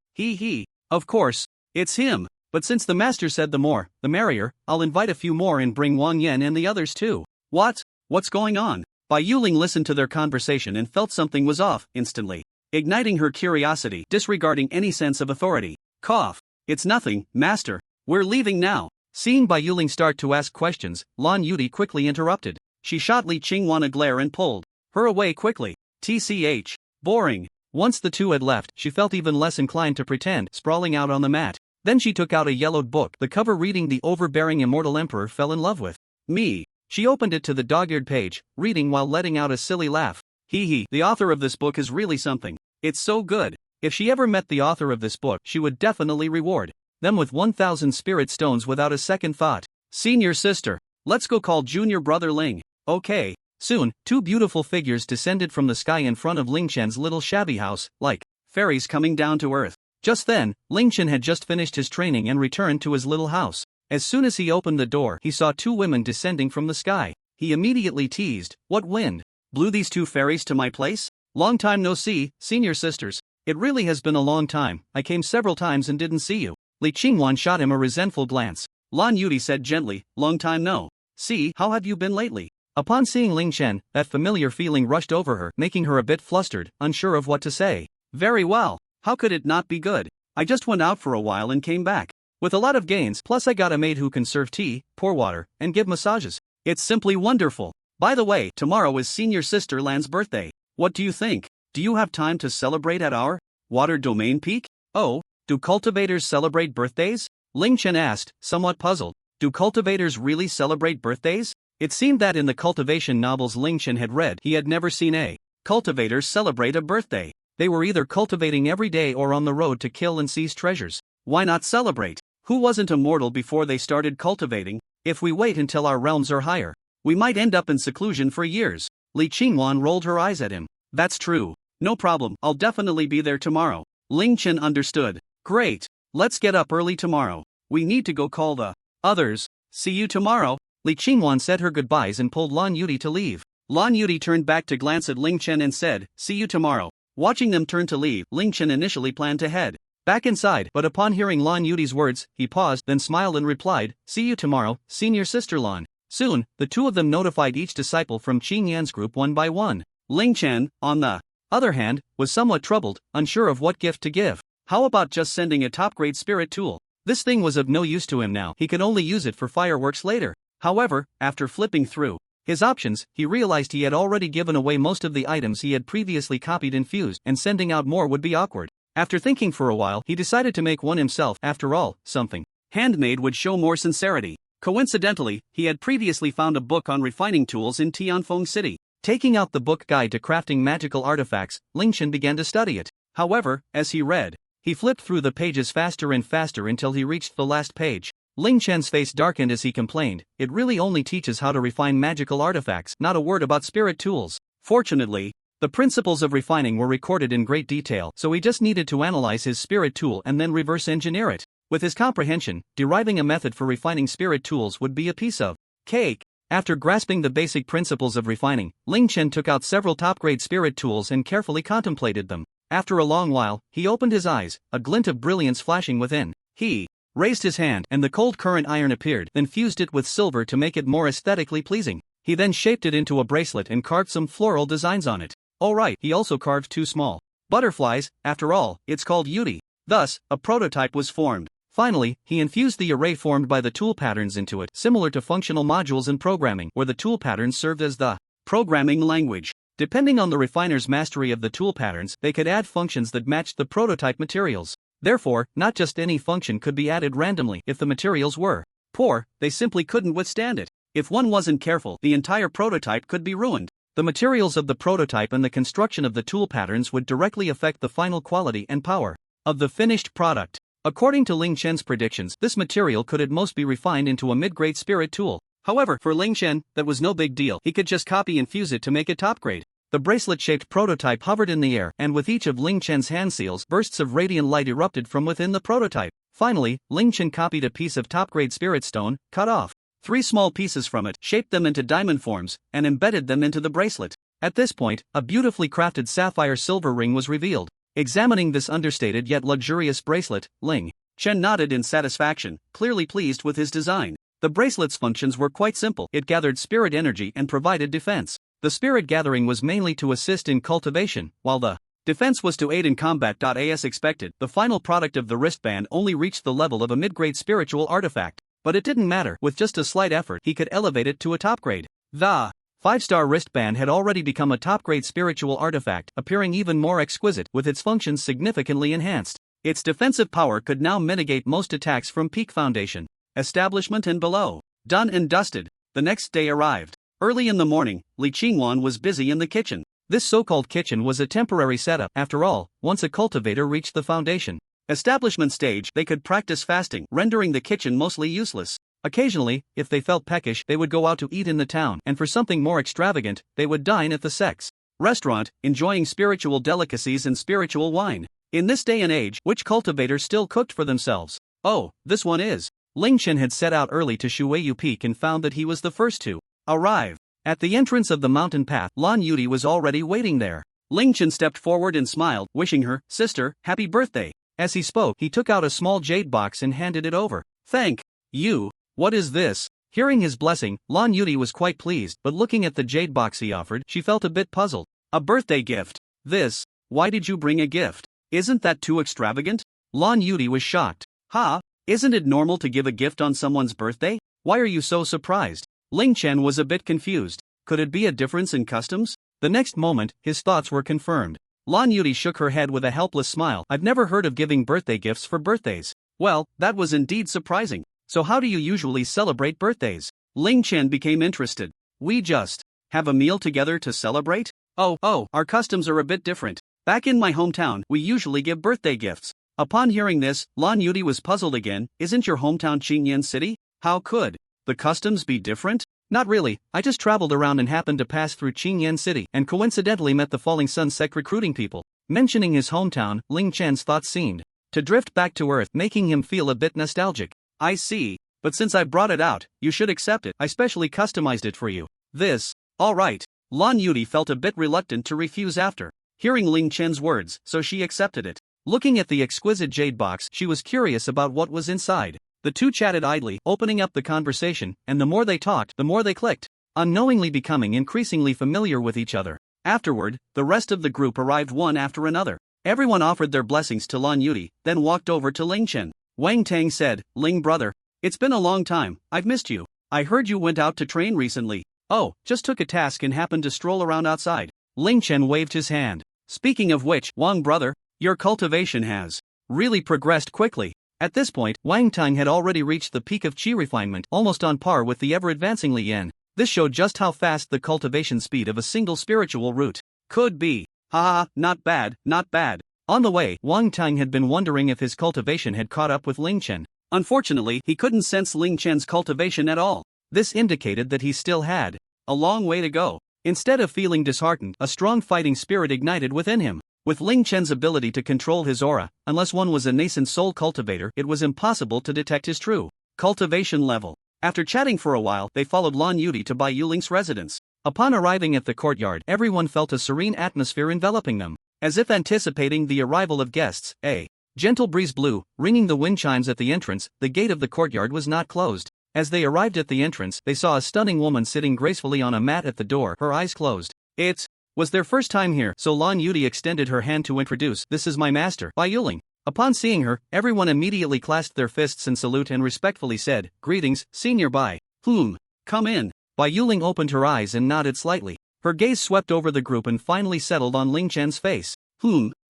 Of course, it's him. But since the master said the more, the merrier, I'll invite a few more and bring Wang Yan and the others too. What? What's going on? Ling listened to their conversation and felt something was off, instantly igniting her curiosity, disregarding any sense of authority. Cough. It's nothing, master. We're leaving now. Seeing Ling start to ask questions, Lan Yuti quickly interrupted. She shot Li Qingwan a glare and pulled her away quickly. TCH. Boring. Once the two had left, she felt even less inclined to pretend, sprawling out on the mat. Then she took out a yellowed book, the cover reading The Overbearing Immortal Emperor Fell in Love with Me. She opened it to the dog-eared page, reading while letting out a silly laugh. The author of this book is really something. It's so good. If she ever met the author of this book, she would definitely reward them with 1,000 spirit stones without a second thought. Senior sister, let's go call junior brother Ling. Okay. Soon, two beautiful figures descended from the sky in front of Ling Chen's little shabby house, like fairies coming down to earth. Just then, Ling Chen had just finished his training and returned to his little house. As soon as he opened the door, he saw two women descending from the sky. He immediately teased, what wind blew these two fairies to my place? Long time no see, senior sisters. It really has been a long time. I came several times and didn't see you. Li Qingwan shot him a resentful glance. Lan Yuti said gently, long time no see, how have you been lately? Upon seeing Ling Chen, that familiar feeling rushed over her, making her a bit flustered, unsure of what to say. Very well. How could it not be good? I just went out for a while and came back with a lot of gains, plus I got a maid who can serve tea, pour water, and give massages. It's simply wonderful. By the way, tomorrow is senior sister Lan's birthday. What do you think? Do you have time to celebrate at our water domain peak? Oh, do cultivators celebrate birthdays? Ling Chen asked, somewhat puzzled. Do cultivators really celebrate birthdays? It seemed that in the cultivation novels Ling Chen had read, he had never seen a cultivator celebrate a birthday. They were either cultivating every day or on the road to kill and seize treasures. Why not celebrate? Who wasn't immortal before they started cultivating? If we wait until our realms are higher, we might end up in seclusion for years. Li Qingwan rolled her eyes at him. That's true. No problem, I'll definitely be there tomorrow. Ling Chen understood. Great. Let's get up early tomorrow. We need to go call the others. See you tomorrow. Li Qingwan said her goodbyes and pulled Lan Yuti to leave. Lan Yuti turned back to glance at Ling Chen and said, see you tomorrow. Watching them turn to leave, Ling Chen initially planned to head back inside, but upon hearing Lan Yuti's words, he paused, then smiled and replied, see you tomorrow, senior sister Lan. Soon, the two of them notified each disciple from Qing Yan's group one by one. Ling Chen, on the other hand, was somewhat troubled, unsure of what gift to give. How about just sending a top-grade spirit tool? This thing was of no use to him now, he could only use it for fireworks later. However, after flipping through his options, he realized he had already given away most of the items he had previously copied and fused, and sending out more would be awkward. After thinking for a while, he decided to make one himself. After all, something handmade would show more sincerity. Coincidentally, he had previously found a book on refining tools in Tianfeng City. Taking out the book Guide to Crafting Magical Artifacts, Ling Chen began to study it. However, as he read, he flipped through the pages faster and faster until he reached the last page. Ling Chen's face darkened as he complained, "It really only teaches how to refine magical artifacts, not a word about spirit tools." Fortunately, the principles of refining were recorded in great detail, so he just needed to analyze his spirit tool and then reverse engineer it. With his comprehension, deriving a method for refining spirit tools would be a piece of cake. After grasping the basic principles of refining, Ling Chen took out several top-grade spirit tools and carefully contemplated them. After a long while, he opened his eyes, a glint of brilliance flashing within. He raised his hand and the cold current iron appeared, then fused it with silver to make it more aesthetically pleasing. He then shaped it into a bracelet and carved some floral designs on it. Oh right, he also carved 2 small butterflies. After all, it's called Yuri. Thus, a prototype was formed. Finally, he infused the array formed by the tool patterns into it, similar to functional modules in programming, where the tool patterns served as the programming language. Depending on the refiner's mastery of the tool patterns, they could add functions that matched the prototype materials. Therefore, not just any function could be added randomly. If the materials were poor, they simply couldn't withstand it. If one wasn't careful, the entire prototype could be ruined. The materials of the prototype and the construction of the tool patterns would directly affect the final quality and power of the finished product. According to Ling Chen's predictions, this material could at most be refined into a mid-grade spirit tool. However, for Ling Chen, that was no big deal. He could just copy and fuse it to make it top grade. The bracelet-shaped prototype hovered in the air, and with each of Ling Chen's hand seals, bursts of radiant light erupted from within the prototype. Finally, Ling Chen copied a piece of top-grade spirit stone, cut off 3 small pieces from it, shaped them into diamond forms, and embedded them into the bracelet. At this point, a beautifully crafted sapphire silver ring was revealed. Examining this understated yet luxurious bracelet, Ling Chen nodded in satisfaction, clearly pleased with his design. The bracelet's functions were quite simple. It gathered spirit energy and provided defense. The spirit gathering was mainly to assist in cultivation, while the defense was to aid in combat. As expected, the final product of the wristband only reached the level of a mid-grade spiritual artifact. But it didn't matter. With just a slight effort, he could elevate it to a top grade. The 5-star wristband had already become a top-grade spiritual artifact, appearing even more exquisite, with its functions significantly enhanced. Its defensive power could now mitigate most attacks from peak foundation, establishment and below. Done and dusted. The next day arrived. Early in the morning, Li Qingwan was busy in the kitchen. This so-called kitchen was a temporary setup. After all, once a cultivator reached the foundation establishment stage, they could practice fasting, rendering the kitchen mostly useless. Occasionally, if they felt peckish, they would go out to eat in the town, and for something more extravagant, they would dine at the Sect's restaurant, enjoying spiritual delicacies and spiritual wine. In this day and age, which cultivators still cooked for themselves? Oh, this one is. Ling Chen had set out early to Shuiyu Peak and found that he was the first to arrive. At the entrance of the mountain path, Lan Yudi was already waiting there. Ling Chen stepped forward and smiled, wishing her, "Sister, happy birthday." As he spoke, he took out a small jade box and handed it over. "Thank you. What is this?" Hearing his blessing, Lan Yudi was quite pleased, but looking at the jade box he offered, she felt a bit puzzled. "A birthday gift. This? Why did you bring a gift? Isn't that too extravagant?" Lan Yudi was shocked. "Ha? Isn't it normal to give a gift on someone's birthday? Why are you so surprised?" Ling Chen was a bit confused. Could it be a difference in customs? The next moment, his thoughts were confirmed. Lan Yudi shook her head with a helpless smile. "I've never heard of giving birthday gifts for birthdays." Well, that was indeed surprising. "So how do you usually celebrate birthdays?" Ling Chen became interested. "We just have a meal together to celebrate? Oh, our customs are a bit different. Back in my hometown, we usually give birthday gifts." Upon hearing this, Lan Yudi was puzzled again. "Isn't your hometown Qingyan City? How could the customs be different?" "Not really, I just traveled around and happened to pass through Qingyan City and coincidentally met the Falling Sun Sect recruiting people." Mentioning his hometown, Ling Chen's thoughts seemed to drift back to earth, making him feel a bit nostalgic. "I see, but since I brought it out, you should accept it. I specially customized it for you. This, all right." Lan Yudi felt a bit reluctant to refuse after hearing Ling Chen's words, so she accepted it. Looking at the exquisite jade box, she was curious about what was inside. The two chatted idly, opening up the conversation, and the more they talked, the more they clicked, unknowingly becoming increasingly familiar with each other. Afterward, the rest of the group arrived one after another. Everyone offered their blessings to Lan Yudi, then walked over to Ling Chen. Wang Tang said, "Ling brother, it's been a long time, I've missed you. I heard you went out to train recently." "Oh, just took a task and happened to stroll around outside." Ling Chen waved his hand. "Speaking of which, Wang brother, your cultivation has really progressed quickly. At this point, Wang Tang had already reached the peak of chi refinement, almost on par with the ever-advancing Li Yan. This showed just how fast the cultivation speed of a single spiritual root could be. Haha, not bad, not bad. On the way, Wang Tang had been wondering if his cultivation had caught up with Ling Chen. Unfortunately, he couldn't sense Ling Chen's cultivation at all. This indicated that he still had a long way to go. Instead of feeling disheartened, a strong fighting spirit ignited within him. With Ling Chen's ability to control his aura, unless one was a nascent soul cultivator, it was impossible to detect his true cultivation level. After chatting for a while, they followed Lan Yudi to Bai Yuling's residence. Upon arriving at the courtyard, everyone felt a serene atmosphere enveloping them. As if anticipating the arrival of guests, a gentle breeze blew, ringing the wind chimes at the entrance. The gate of the courtyard was not closed. As they arrived at the entrance, they saw a stunning woman sitting gracefully on a mat at the door, her eyes closed. It was their first time here, so Lan Yudi extended her hand to introduce, "This is my master, Bai Yuling." Upon seeing her, everyone immediately clasped their fists in salute and respectfully said, "Greetings, Senior Bai." Come in." Bai Yuling opened her eyes and nodded slightly. Her gaze swept over the group and finally settled on Ling Chen's face.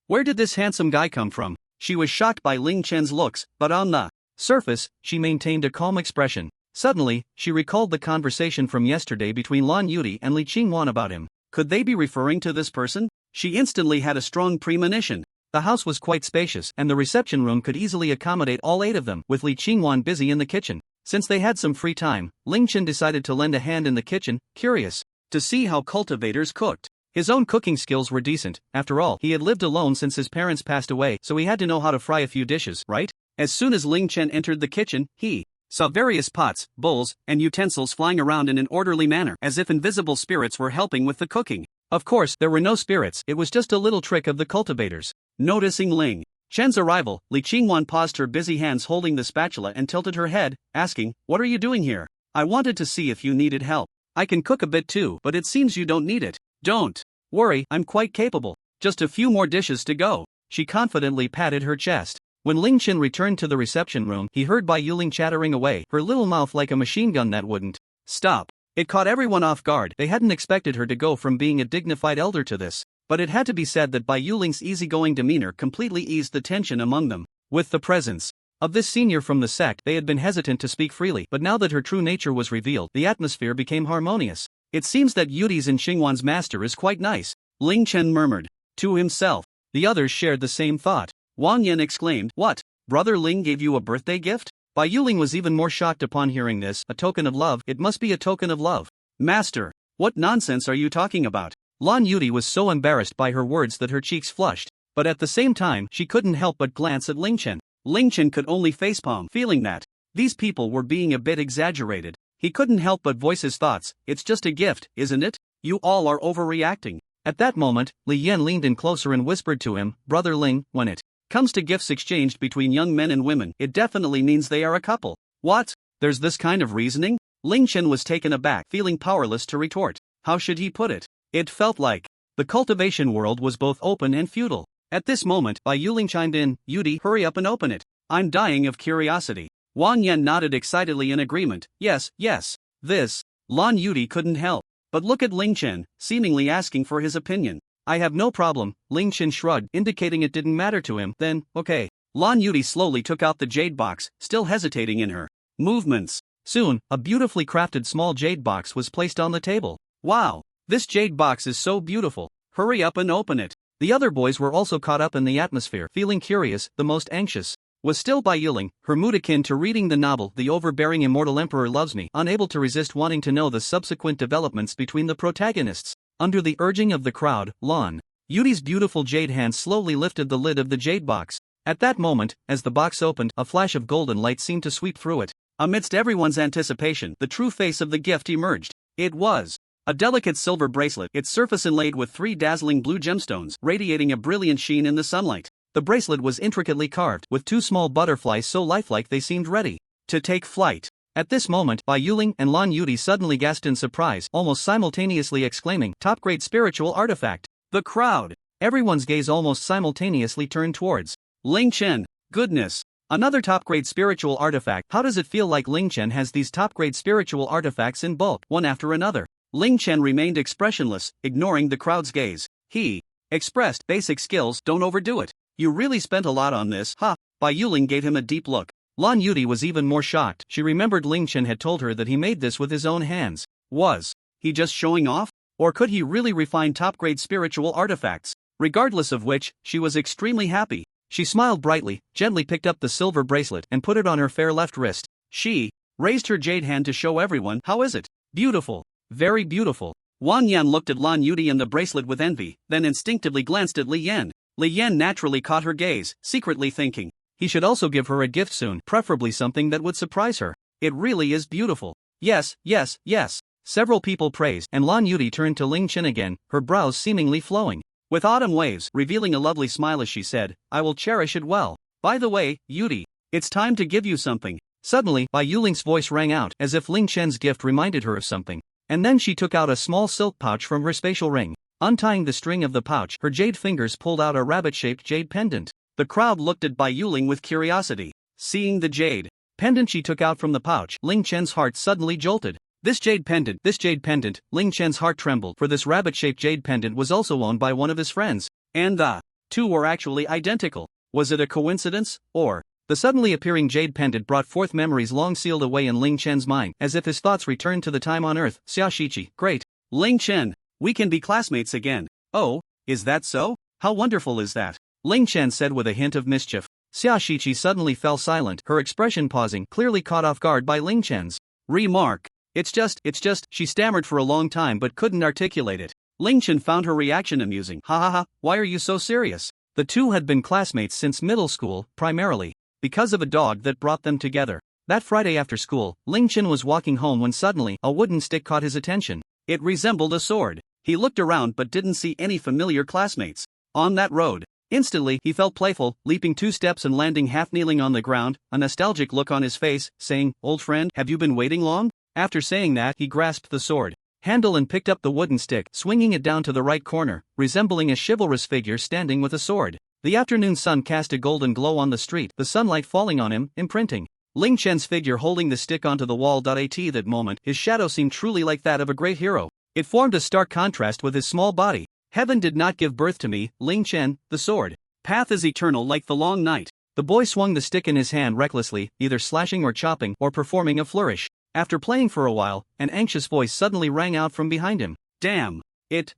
Where did this handsome guy come from? She was shocked by Ling Chen's looks, but on the surface, she maintained a calm expression. Suddenly, she recalled the conversation from yesterday between Lan Yudi and Li Qingwan about him. Could they be referring to this person? She instantly had a strong premonition. The house was quite spacious, and the reception room could easily accommodate all 8 of them, with Li Qingwan busy in the kitchen. Since they had some free time, Ling Chen decided to lend a hand in the kitchen, curious to see how cultivators cooked. His own cooking skills were decent. After all, he had lived alone since his parents passed away, so he had to know how to fry a few dishes, right? As soon as Ling Chen entered the kitchen, he saw various pots, bowls, and utensils flying around in an orderly manner, as if invisible spirits were helping with the cooking. Of course, there were no spirits, it was just a little trick of the cultivators. Noticing Ling Chen's arrival, Li Qingwan paused her busy hands holding the spatula and tilted her head, asking, "What are you doing here? I wanted to see if you needed help. I can cook a bit too, but it seems you don't need it." "Don't worry, I'm quite capable. Just a few more dishes to go." She confidently patted her chest. When Ling Chen returned to the reception room, he heard Bai Yuling chattering away, her little mouth like a machine gun that wouldn't stop. It caught everyone off guard. They hadn't expected her to go from being a dignified elder to this. But it had to be said that Bai Yuling's easygoing demeanor completely eased the tension among them. With the presence of this senior from the sect, they had been hesitant to speak freely, but now that her true nature was revealed, the atmosphere became harmonious. "It seems that Yudi's and Xingwan's master is quite nice," Ling Chen murmured to himself. The others shared the same thought. Wang Yan exclaimed, "What? Brother Ling gave you a birthday gift?" Bai Yuling was even more shocked upon hearing this. "A token of love? It must be a token of love." "Master, what nonsense are you talking about?" Lan Yudi was so embarrassed by her words that her cheeks flushed, but at the same time, she couldn't help but glance at Ling Chen. Ling Chen could only facepalm, feeling that these people were being a bit exaggerated. He couldn't help but voice his thoughts. "It's just a gift, isn't it? You all are overreacting." At that moment, Li Yan leaned in closer and whispered to him, "Brother Ling, when it comes to gifts exchanged between young men and women, it definitely means they are a couple." "What? There's this kind of reasoning?" Ling Chen was taken aback, feeling powerless to retort. How should he put it? It felt like the cultivation world was both open and feudal. At this moment, Bai Yuling chimed in, "Yudi, hurry up and open it. I'm dying of curiosity." Wang Yan nodded excitedly in agreement. Yes. This. Lan Yudi couldn't help but look at Ling Chen, seemingly asking for his opinion. "I have no problem," Ling Chen shrugged, indicating it didn't matter to him. "Then, okay." Lan Yudi slowly took out the jade box, still hesitating in her movements. Soon, a beautifully crafted small jade box was placed on the table. "Wow, this jade box is so beautiful. Hurry up and open it." The other boys were also caught up in the atmosphere, feeling curious. The most anxious was still Bai Yuling, her mood akin to reading the novel The Overbearing Immortal Emperor Loves Me, unable to resist wanting to know the subsequent developments between the protagonists. Under the urging of the crowd, Lan Yudi's beautiful jade hand slowly lifted the lid of the jade box. At that moment, as the box opened, a flash of golden light seemed to sweep through it. Amidst everyone's anticipation, the true face of the gift emerged. It was a delicate silver bracelet, its surface inlaid with 3 dazzling blue gemstones, radiating a brilliant sheen in the sunlight. The bracelet was intricately carved, with 2 small butterflies so lifelike they seemed ready to take flight. At this moment, Bai Yuling and Lan Yudi suddenly gasped in surprise, almost simultaneously exclaiming, "Top-grade spiritual artifact!" The crowd, everyone's gaze almost simultaneously turned towards Ling Chen. Goodness! Another top-grade spiritual artifact. How does it feel like Ling Chen has these top-grade spiritual artifacts in bulk, one after another? Ling Chen remained expressionless, ignoring the crowd's gaze. He expressed, "Basic skills, don't overdo it. You really spent a lot on this, huh?" Bai Yuling gave him a deep look. Lan Yudi was even more shocked. She remembered Ling Chen had told her that he made this with his own hands. Was he just showing off? Or could he really refine top-grade spiritual artifacts? Regardless of which, she was extremely happy. She smiled brightly, gently picked up the silver bracelet and put it on her fair left wrist. She raised her jade hand to show everyone. How is it? Beautiful. Very beautiful. Wang Yan looked at Lan Yudi and the bracelet with envy, then instinctively glanced at Li Yan. Li Yan naturally caught her gaze, secretly thinking he should also give her a gift soon, preferably something that would surprise her. It really is beautiful. Yes, yes, yes. Several people praised, and Lan Yudi turned to Ling Chen again, her brows seemingly flowing with autumn waves, revealing a lovely smile as she said, I will cherish it well. By the way, Yudi, it's time to give you something. Suddenly, Bai Yuling's voice rang out as if Ling Chen's gift reminded her of something. And then she took out a small silk pouch from her spatial ring. Untying the string of the pouch, her jade fingers pulled out a rabbit-shaped jade pendant. The crowd looked at Bai Yuling with curiosity. Seeing the jade pendant she took out from the pouch, Ling Chen's heart suddenly jolted. This jade pendant, Ling Chen's heart trembled, for this rabbit-shaped jade pendant was also owned by one of his friends. And the two were actually identical. Was it a coincidence, or? The suddenly appearing jade pendant brought forth memories long sealed away in Ling Chen's mind, as if his thoughts returned to the time on Earth. Xiaoxiqi, great. Ling Chen, we can be classmates again. Oh, is that so? How wonderful is that? Ling Chen said with a hint of mischief. Xiaoxiqi suddenly fell silent, her expression pausing, clearly caught off guard by Ling Chen's remark. It's just, she stammered for a long time but couldn't articulate it. Ling Chen found her reaction amusing. Ha ha ha, why are you so serious? The two had been classmates since middle school, primarily because of a dog that brought them together. That Friday after school, Ling Chen was walking home when suddenly a wooden stick caught his attention. It resembled a sword. He looked around but didn't see any familiar classmates on that road. Instantly, he felt playful, leaping 2 steps and landing half-kneeling on the ground, a nostalgic look on his face, saying, Old friend, have you been waiting long? After saying that, he grasped the sword handle and picked up the wooden stick, swinging it down to the right corner, resembling a chivalrous figure standing with a sword. The afternoon sun cast a golden glow on the street, the sunlight falling on him, imprinting Ling Chen's figure holding the stick onto the wall. At that moment, his shadow seemed truly like that of a great hero. It formed a stark contrast with his small body. Heaven did not give birth to me, Ling Chen, the sword path is eternal like the long night. The boy swung the stick in his hand recklessly, either slashing or chopping, or performing a flourish. After playing for a while, an anxious voice suddenly rang out from behind him. Damn it.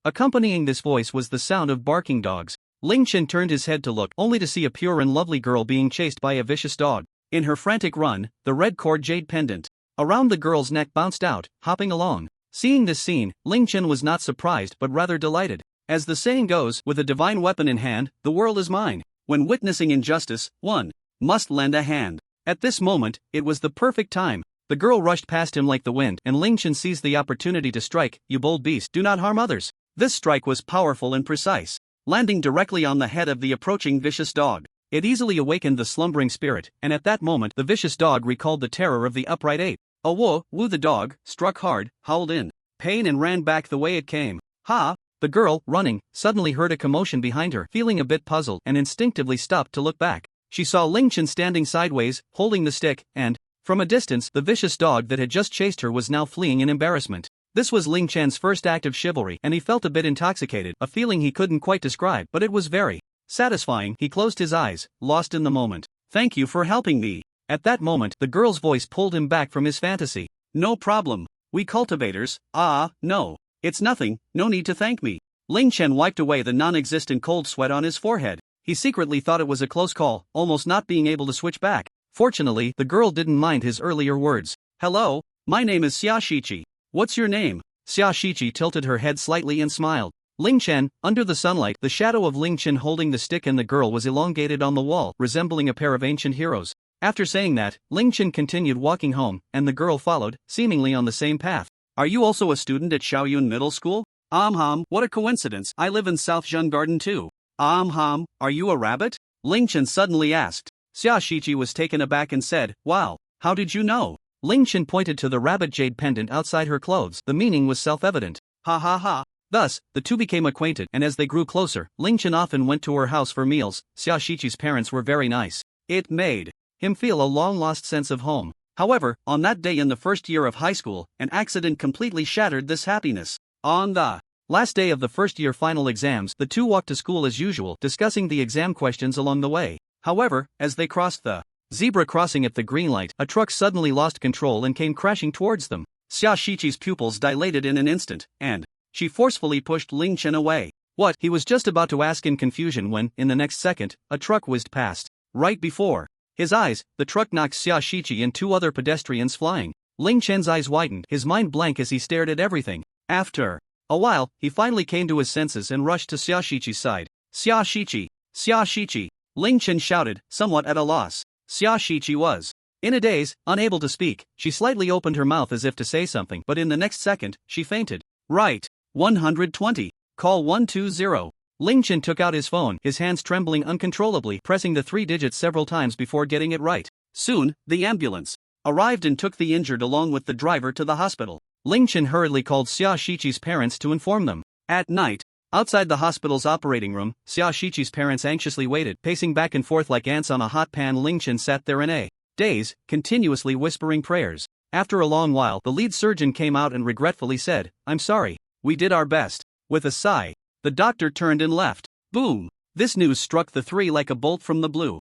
Accompanying this voice was the sound of barking dogs. Ling Chen turned his head to look, only to see a pure and lovely girl being chased by a vicious dog. In her frantic run, the red cord jade pendant around the girl's neck bounced out, hopping along. Seeing this scene, Ling Chen was not surprised but rather delighted. As the saying goes, with a divine weapon in hand, the world is mine. When witnessing injustice, one must lend a hand. At this moment, it was the perfect time. The girl rushed past him like the wind, and Ling Chen seized the opportunity to strike. You bold beast, do not harm others. This strike was powerful and precise, landing directly on the head of the approaching vicious dog. It easily awakened the slumbering spirit, and at that moment the vicious dog recalled the terror of the upright ape. A woo, the dog, struck hard, howled in pain and ran back the way it came. Ha! The girl, running, suddenly heard a commotion behind her, feeling a bit puzzled, and instinctively stopped to look back. She saw Ling Chen standing sideways, holding the stick, and, from a distance, the vicious dog that had just chased her was now fleeing in embarrassment. This was Ling Chen's first act of chivalry, and he felt a bit intoxicated, a feeling he couldn't quite describe, but it was very satisfying. He closed his eyes, lost in the moment. Thank you for helping me. At that moment, the girl's voice pulled him back from his fantasy. No problem. We cultivators, no. It's nothing, no need to thank me. Ling Chen wiped away the non-existent cold sweat on his forehead. He secretly thought it was a close call, almost not being able to switch back. Fortunately, the girl didn't mind his earlier words. Hello, my name is Xiaoxiqi. What's your name? Xiaoxiqi tilted her head slightly and smiled. Ling Chen, under the sunlight, the shadow of Ling Chen holding the stick and the girl was elongated on the wall, resembling a pair of ancient heroes. After saying that, Ling Chen continued walking home, and the girl followed, seemingly on the same path. Are you also a student at Shaoyun Middle School? What a coincidence, I live in South Zhen Garden too. Are you a rabbit? Ling Chen suddenly asked. Xiaoxiqi was taken aback and said, Wow, how did you know? Ling Chen pointed to the rabbit jade pendant outside her clothes. The meaning was self-evident. Ha ha ha. Thus, the two became acquainted, and as they grew closer, Ling Chen often went to her house for meals. Xiaoxiqi's parents were very nice. It made him feel a long-lost sense of home. However, on that day in the first year of high school, an accident completely shattered this happiness. On the last day of the first-year final exams, the two walked to school as usual, discussing the exam questions along the way. However, as they crossed the zebra crossing at the green light, a truck suddenly lost control and came crashing towards them. Xia Shiqi's pupils dilated in an instant, and she forcefully pushed Ling Chen away. What? He was just about to ask in confusion when, in the next second, a truck whizzed past. Right before his eyes, the truck knocked Xia Shiqi and two other pedestrians flying. Ling Chen's eyes widened, his mind blank as he stared at everything. After a while, he finally came to his senses and rushed to Xia Shiqi's side. Xia Shiqi! Xia Shiqi! Ling Chen shouted, somewhat at a loss. Xia Shiqi was in a daze, unable to speak. She slightly opened her mouth as if to say something, but in the next second, she fainted. Right. 120. Call 120. Ling Chen took out his phone, his hands trembling uncontrollably, pressing the 3 digits several times before getting it right. Soon, the ambulance arrived and took the injured along with the driver to the hospital. Ling Chen hurriedly called Xia Shiqi's parents to inform them. At night, outside the hospital's operating room, Xia Shiqi's parents anxiously waited, pacing back and forth like ants on a hot pan. Ling Chen sat there in a daze, continuously whispering prayers. After a long while, the lead surgeon came out and regretfully said, "I'm sorry, we did our best." With a sigh, the doctor turned and left. Boom! This news struck the three like a bolt from the blue.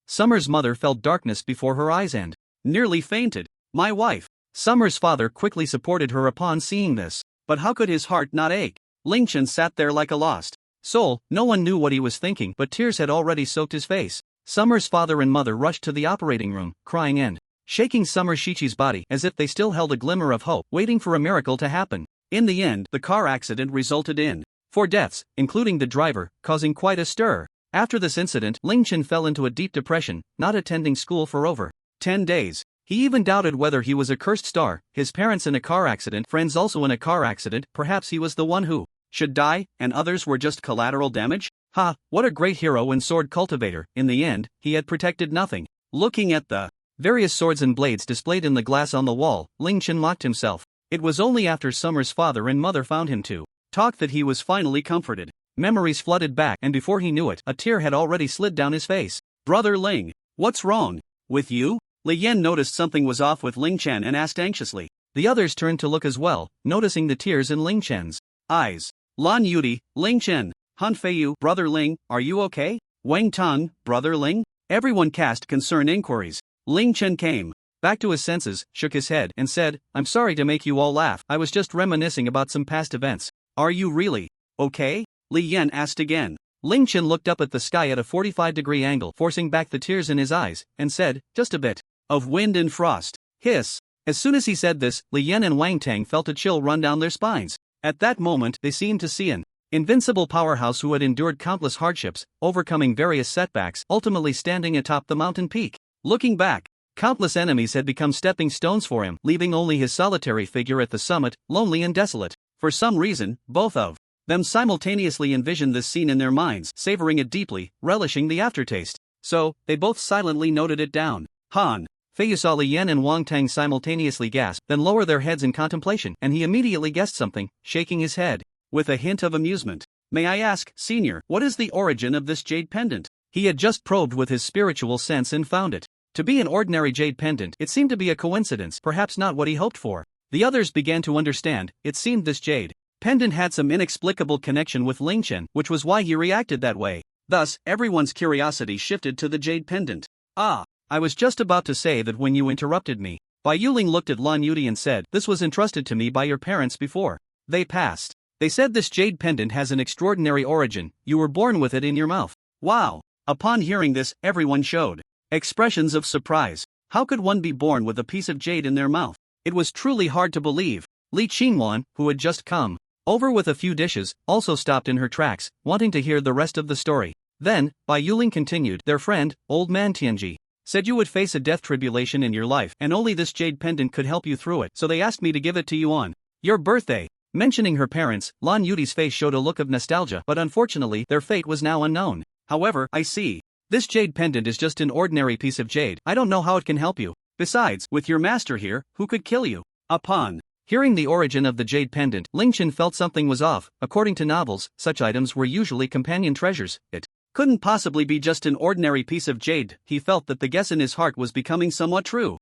Summer's mother felt darkness before her eyes and nearly fainted. My wife. Summer's father quickly supported her upon seeing this. But how could his heart not ache? Ling Chen sat there like a lost soul. No one knew what he was thinking, but tears had already soaked his face. Summer's father and mother rushed to the operating room, crying and shaking Summer Shiqi's body as if they still held a glimmer of hope, waiting for a miracle to happen. In the end, the car accident resulted in 4 deaths, including the driver, causing quite a stir. After this incident, Ling Chen fell into a deep depression, not attending school for over 10 days. He even doubted whether he was a cursed star, his parents in a car accident, friends also in a car accident. Perhaps he was the one who should die, and others were just collateral damage? Ha, what a great hero and sword cultivator. In the end, he had protected nothing. Looking at the various swords and blades displayed in the glass on the wall, Ling Chen mocked himself. It was only after Summer's father and mother found him to talk that he was finally comforted. Memories flooded back, and before he knew it, a tear had already slid down his face. Brother Ling, what's wrong with you? Li Yan noticed something was off with Ling Chen and asked anxiously. The others turned to look as well, noticing the tears in Ling Chen's eyes. Lan Yudi, Ling Chen, Han Feiyu, Brother Ling, are you okay? Wang Tang, Brother Ling? Everyone cast concerned inquiries. Ling Chen came back to his senses, shook his head, and said, "I'm sorry to make you all laugh. I was just reminiscing about some past events." "Are you really okay?" Li Yan asked again. Ling Chen looked up at the sky at a 45-degree angle, forcing back the tears in his eyes, and said, "Just a bit of wind and frost." Hiss. As soon as he said this, Li Yan and Wang Tang felt a chill run down their spines. At that moment, they seemed to see an invincible powerhouse who had endured countless hardships, overcoming various setbacks, ultimately standing atop the mountain peak. Looking back, countless enemies had become stepping stones for him, leaving only his solitary figure at the summit, lonely and desolate. For some reason, both of them simultaneously envisioned this scene in their minds, savoring it deeply, relishing the aftertaste. So, they both silently noted it down. Han Feiyu saw Li Yan and Wang Tang simultaneously gasp, then lower their heads in contemplation, and he immediately guessed something, shaking his head with a hint of amusement. "May I ask, Senior, what is the origin of this jade pendant?" He had just probed with his spiritual sense and found it to be an ordinary jade pendant. It seemed to be a coincidence, perhaps not what he hoped for. The others began to understand. It seemed this jade pendant had some inexplicable connection with Ling Chen, which was why he reacted that way. Thus, everyone's curiosity shifted to the jade pendant. I was just about to say that when you interrupted me." Bai Yuling looked at Lan Yudi and said, "This was entrusted to me by your parents before they passed. They said this jade pendant has an extraordinary origin. You were born with it in your mouth." Wow! Upon hearing this, everyone showed expressions of surprise. How could one be born with a piece of jade in their mouth? It was truly hard to believe. Li Qingwan, who had just come over with a few dishes, also stopped in her tracks, wanting to hear the rest of the story. Then, Bai Yuling continued, "Their friend, old man Tianji, said you would face a death tribulation in your life, and only this jade pendant could help you through it, so they asked me to give it to you on your birthday." Mentioning her parents, Lan Yudi's face showed a look of nostalgia, but unfortunately, their fate was now unknown. "However, I see. This jade pendant is just an ordinary piece of jade. I don't know how it can help you. Besides, with your master here, who could kill you?" Upon hearing the origin of the jade pendant, Ling Chen felt something was off. According to novels, such items were usually companion treasures. It couldn't possibly be just an ordinary piece of jade. He felt that the guess in his heart was becoming somewhat true.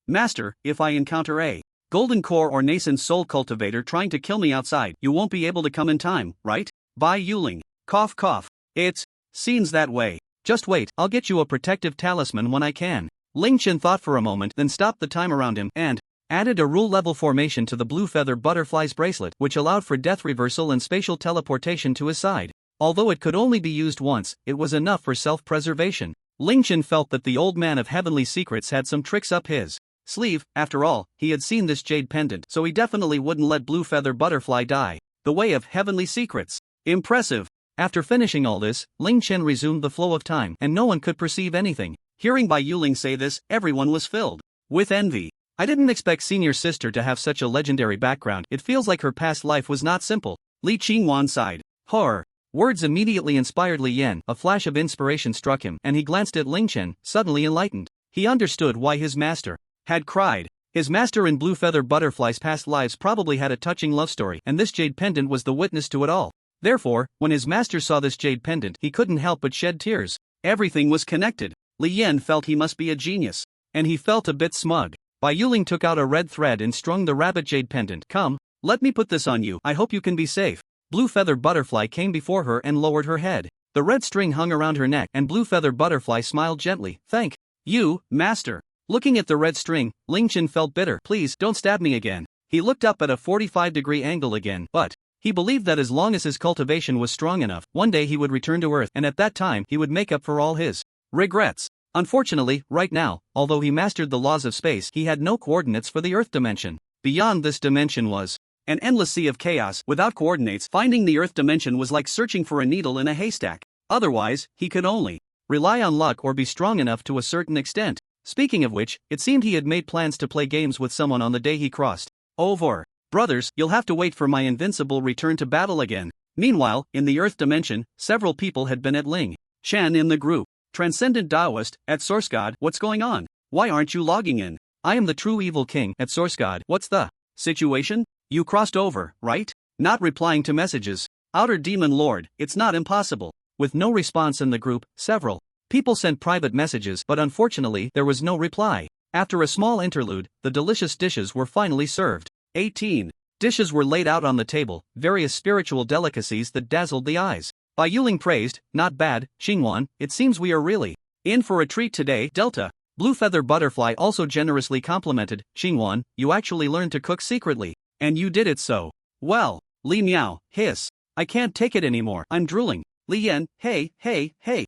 Master, if I encounter a golden core or nascent soul cultivator trying to kill me outside, you won't be able to come in time, right? Bai Yuling. Cough cough. It seems that way. Just wait, I'll get you a protective talisman when I can. Ling Chen thought for a moment, then stopped the time around him and added a rule-level formation to the blue feather butterfly's bracelet, which allowed for death reversal and spatial teleportation to his side. Although it could only be used once, it was enough for self-preservation. Ling Chen felt that the old man of heavenly secrets had some tricks up his sleeve. After all, he had seen this jade pendant, so he definitely wouldn't let blue feather butterfly die the way of heavenly secrets. Impressive. After finishing all this, Ling Chen resumed the flow of time, and no one could perceive anything. Hearing Bai Yuling say this, everyone was filled with envy. I didn't expect senior sister to have such a legendary background. It feels like her past life was not simple. Li Qingwan sighed. Horror. Words immediately inspired Li Yan. A flash of inspiration struck him, and he glanced at Ling Chen, suddenly enlightened. He understood why his master had cried. His master in blue feather butterfly's past lives probably had a touching love story, and this jade pendant was the witness to it all. Therefore, when his master saw this jade pendant, he couldn't help but shed tears. Everything was connected. Li Yan felt he must be a genius. And he felt a bit smug. Bai Yuling took out a red thread and strung the rabbit jade pendant. Come, let me put this on you. I hope you can be safe. Blue feather butterfly came before her and lowered her head. The red string hung around her neck, and blue feather butterfly smiled gently. Thank you, master. Looking at the red string, Ling Chen felt bitter. Please, don't stab me again. He looked up at a 45-degree angle again, but he believed that as long as his cultivation was strong enough, one day he would return to Earth, and at that time he would make up for all his regrets. Unfortunately, right now, although he mastered the laws of space, he had no coordinates for the Earth dimension. Beyond this dimension was an endless sea of chaos. Without coordinates, finding the Earth dimension was like searching for a needle in a haystack. Otherwise, he could only rely on luck or be strong enough to a certain extent. Speaking of which, it seemed he had made plans to play games with someone on the day he crossed over. Brothers, you'll have to wait for my invincible return to battle again. Meanwhile, in the Earth dimension, several people had been at Ling Chen in the group. Transcendent Taoist, at Source God, what's going on? Why aren't you logging in? I am the true evil king, at Source God. What's the situation? You crossed over, right? Not replying to messages. Outer Demon Lord, it's not impossible. With no response in the group, several people sent private messages, but unfortunately, there was no reply. After a small interlude, the delicious dishes were finally served. 18 dishes were laid out on the table, various spiritual delicacies that dazzled the eyes. Bai Yuling praised, not bad, Xingwan, it seems we are really in for a treat today. Delta. Blue feather butterfly also generously complimented, Xingwan, you actually learned to cook secretly, and you did it so well. Li Miao, hiss. I can't take it anymore, I'm drooling. Li Yan, hey,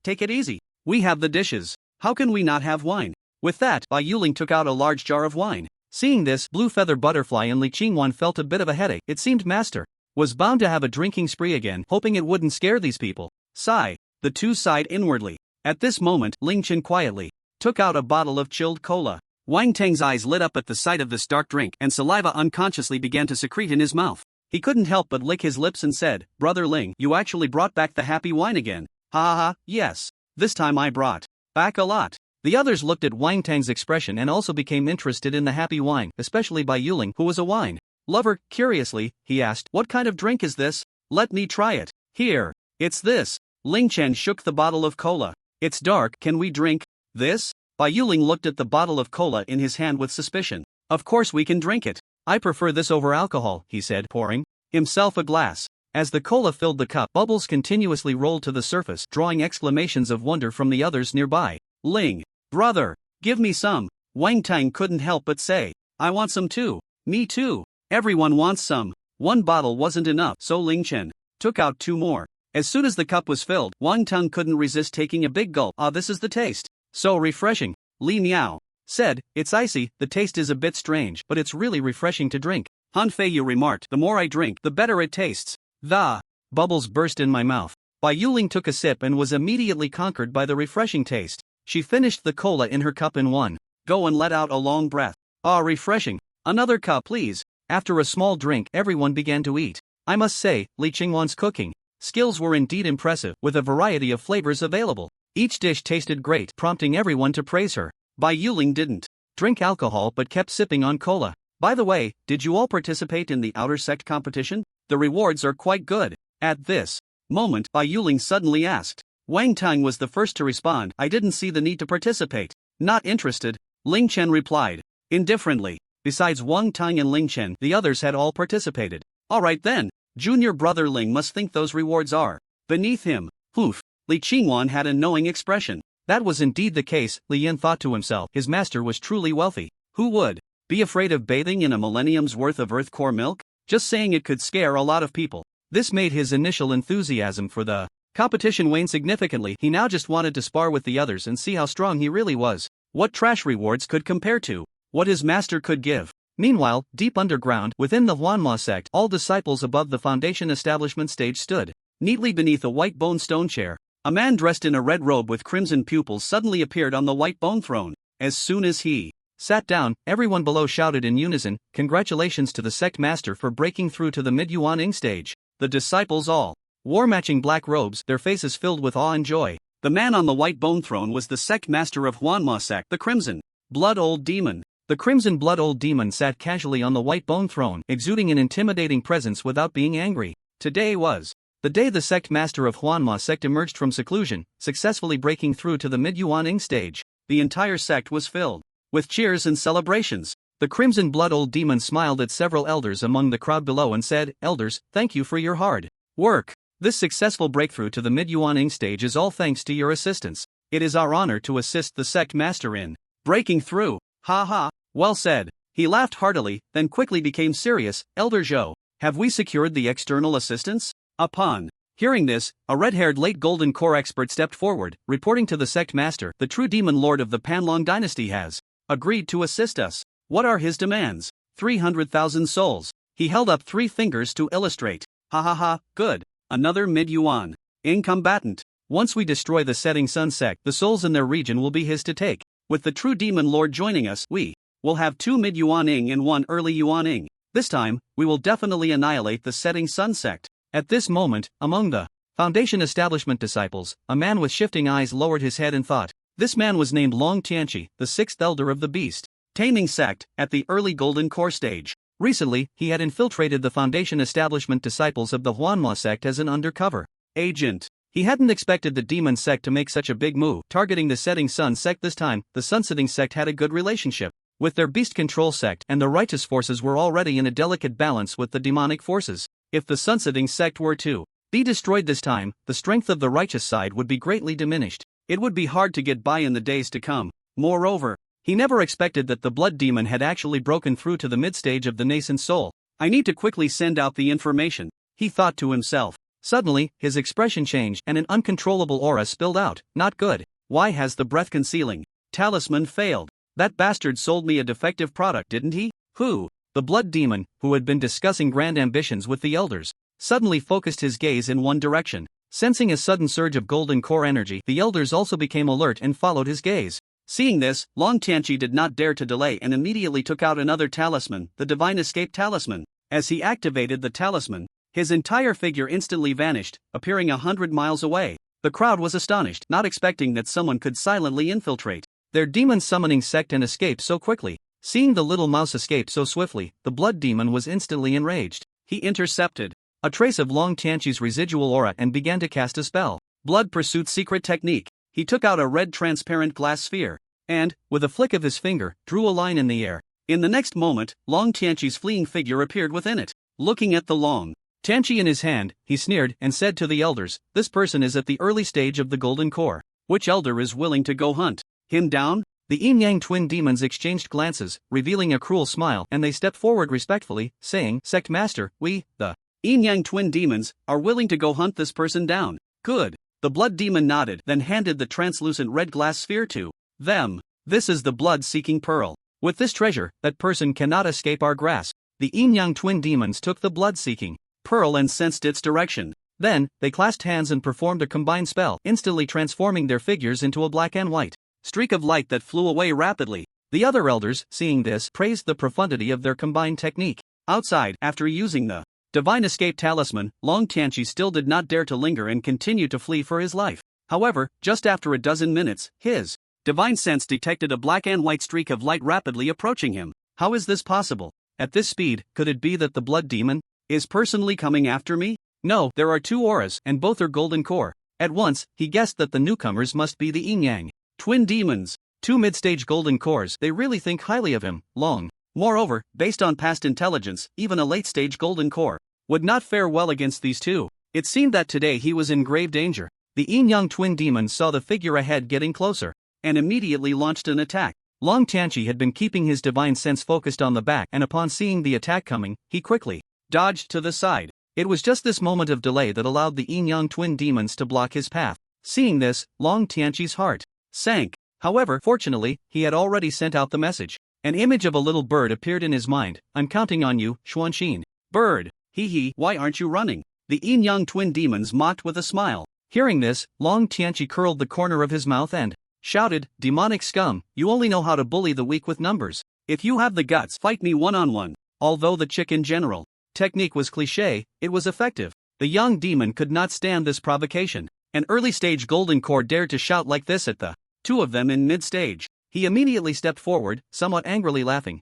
take it easy. We have the dishes. How can we not have wine? With that, Bai Yuling took out a large jar of wine. Seeing this, blue feather butterfly and Li Qingwan felt a bit of a headache. It seemed master was bound to have a drinking spree again, hoping it wouldn't scare these people. Sigh. The two sighed inwardly. At this moment, Ling Chen quietly took out a bottle of chilled cola. Wang Tang's eyes lit up at the sight of this dark drink, and saliva unconsciously began to secrete in his mouth. He couldn't help but lick his lips and said, Brother Ling, you actually brought back the happy wine again. Ha ha ha, yes. This time I brought back a lot. The others looked at Wang Tang's expression and also became interested in the happy wine, especially Bai Yuling, who was a wine lover. Curiously, he asked, what kind of drink is this? Let me try it. Here. It's this. Ling Chen shook the bottle of cola. It's dark, can we drink this? Bai Yuling looked at the bottle of cola in his hand with suspicion. Of course we can drink it. I prefer this over alcohol, he said, pouring himself a glass. As the cola filled the cup, bubbles continuously rolled to the surface, drawing exclamations of wonder from the others nearby. Ling, brother, give me some. Wang Tang couldn't help but say, I want some too. Me too. Everyone wants some. One bottle wasn't enough, so Ling Chen took out 2 more. As soon as the cup was filled, Wang Tang couldn't resist taking a big gulp. Ah, this is the taste. So refreshing. Li Miao said, it's icy, the taste is a bit strange, but it's really refreshing to drink. Han Feiyu remarked, the more I drink, the better it tastes. The bubbles burst in my mouth. Bai Yuling took a sip and was immediately conquered by the refreshing taste. She finished the cola in her cup in one go and let out a long breath. Ah, refreshing. Another cup, please. After a small drink, everyone began to eat. I must say, Li Qingwan's cooking skills were indeed impressive, with a variety of flavors available. Each dish tasted great, prompting everyone to praise her. Bai Yuling didn't drink alcohol but kept sipping on cola. By the way, did you all participate in the outer sect competition? The rewards are quite good. At this moment, Bai Yuling suddenly asked. Wang Tang was the first to respond. I didn't see the need to participate. Not interested, Ling Chen replied indifferently. Besides Wang Tang and Ling Chen, the others had all participated. Alright then, junior brother Ling must think those rewards are beneath him. Oof. Li Qingwan had a knowing expression. That was indeed the case, Li Yin thought to himself. His master was truly wealthy. Who would be afraid of bathing in a millennium's worth of Earth core milk? Just saying it could scare a lot of people. This made his initial enthusiasm for the competition wane significantly. He now just wanted to spar with the others and see how strong he really was. What trash rewards could compare to what his master could give. Meanwhile, deep underground, within the Huanma sect, all disciples above the foundation establishment stage stood neatly beneath a white bone stone chair. A man dressed in a red robe with crimson pupils suddenly appeared on the white bone throne. As soon as he sat down, everyone below shouted in unison, "Congratulations to the sect master for breaking through to the mid-Yuan stage." The disciples all wore matching black robes, their faces filled with awe and joy. The man on the white bone throne was the sect master of Huanma sect, the Crimson Blood Old Demon. The Crimson Blood Old Demon sat casually on the white bone throne, exuding an intimidating presence without being angry. Today was the day the sect master of Huanma sect emerged from seclusion, successfully breaking through to the mid-Yuan stage. The entire sect was filled with cheers and celebrations. The Crimson Blood Old Demon smiled at several elders among the crowd below and said, "Elders, thank you for your hard work. This successful breakthrough to the mid-Yuan stage is all thanks to your assistance. It is our honor to assist the sect master in breaking through." Ha ha, well said. He laughed heartily, then quickly became serious. "Elder Zhou, have we secured the external assistance?" Upon hearing this, a red-haired late Golden Core expert stepped forward, reporting to the sect master, "The true demon lord of the Panlong dynasty has agreed to assist us." What are his demands? 300,000 souls. He held up 3 fingers to illustrate. Ha ha ha, good. Another mid-Yuan incombatant. Once we destroy the Setting Sun sect, the souls in their region will be his to take. With the true demon lord joining us, we will have 2 mid-Yuan and 1 early Yuan. This time, we will definitely annihilate the Setting Sun sect. At this moment, among the Foundation establishment disciples, a man with shifting eyes lowered his head and thought. This man was named Long Tianqi, the 6th elder of the Beast Taming sect, at the early Golden Core stage. Recently, he had infiltrated the Foundation establishment disciples of the Huanma sect as an undercover agent. He hadn't expected the demon sect to make such a big move, targeting the Setting Sun sect this time. The Sunsetting sect had a good relationship with their beast control sect, and the righteous forces were already in a delicate balance with the demonic forces. If the Sunsetting sect were to be destroyed this time, the strength of the righteous side would be greatly diminished. It would be hard to get by in the days to come. Moreover, he never expected that the blood demon had actually broken through to the mid-stage of the nascent soul. "I need to quickly send out the information," he thought to himself. Suddenly, his expression changed and an uncontrollable aura spilled out. Not good. Why has the breath-concealing talisman failed? That bastard sold me a defective product, didn't he? Who? The blood demon, who had been discussing grand ambitions with the elders, suddenly focused his gaze in one direction. Sensing a sudden surge of golden core energy, the elders also became alert and followed his gaze. Seeing this, Long Tianqi did not dare to delay and immediately took out another talisman, the Divine Escape Talisman. As he activated the talisman, his entire figure instantly vanished, appearing 100 miles away. The crowd was astonished, not expecting that someone could silently infiltrate their demon summoning sect and escape so quickly. Seeing the little mouse escape so swiftly, the blood demon was instantly enraged. He intercepted a trace of Long Tianqi's residual aura and began to cast a spell. Blood Pursuit Secret Technique. He took out a red transparent glass sphere, and, with a flick of his finger, drew a line in the air. In the next moment, Long Tianqi's fleeing figure appeared within it. Looking at the Long Tianqi in his hand, he sneered and said to the elders, "This person is at the early stage of the Golden Core. Which elder is willing to go hunt him down?" The yin-yang twin demons exchanged glances, revealing a cruel smile, and they stepped forward respectfully, saying, "Sect Master, we, the yin-yang twin demons, are willing to go hunt this person down." Good. The blood demon nodded, then handed the translucent red glass sphere to them. "This is the blood-seeking pearl. With this treasure, that person cannot escape our grasp." The yin-yang twin demons took the blood-seeking pearl and sensed its direction. Then, they clasped hands and performed a combined spell, instantly transforming their figures into a black and white streak of light that flew away rapidly. The other elders, seeing this, praised the profundity of their combined technique. Outside, after using the Divine Escape Talisman, Long Tianqi still did not dare to linger and continued to flee for his life. However, just after a dozen minutes, his divine sense detected a black and white streak of light rapidly approaching him. How is this possible? At this speed, could it be that the blood demon is personally coming after me? No, there are 2 auras, and both are golden core. At once, he guessed that the newcomers must be the yin-yang twin demons. 2 mid-stage golden cores. They really think highly of him. Long. Moreover, based on past intelligence, even a late-stage golden core would not fare well against these 2. It seemed that today he was in grave danger. The yin-yang twin demons saw the figure ahead getting closer, and immediately launched an attack. Long Tianqi had been keeping his divine sense focused on the back, and upon seeing the attack coming, he quickly dodged to the side. It was just this moment of delay that allowed the yin-yang twin demons to block his path. Seeing this, Long Tianqi's heart sank. However, fortunately, he had already sent out the message. An image of a little bird appeared in his mind. I'm counting on you, Xuanxin. Bird. Hee, why aren't you running? The yin-yang twin demons mocked with a smile. Hearing this, Long Tianqi curled the corner of his mouth and shouted, demonic scum, you only know how to bully the weak with numbers. If you have the guts, fight me one-on-one. Although the chicken general technique was cliché, it was effective. The young demon could not stand this provocation. An early-stage golden core dared to shout like this at the two of them in mid-stage. He immediately stepped forward, somewhat angrily laughing.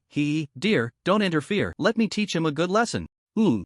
Dear, don't interfere, let me teach him a good lesson.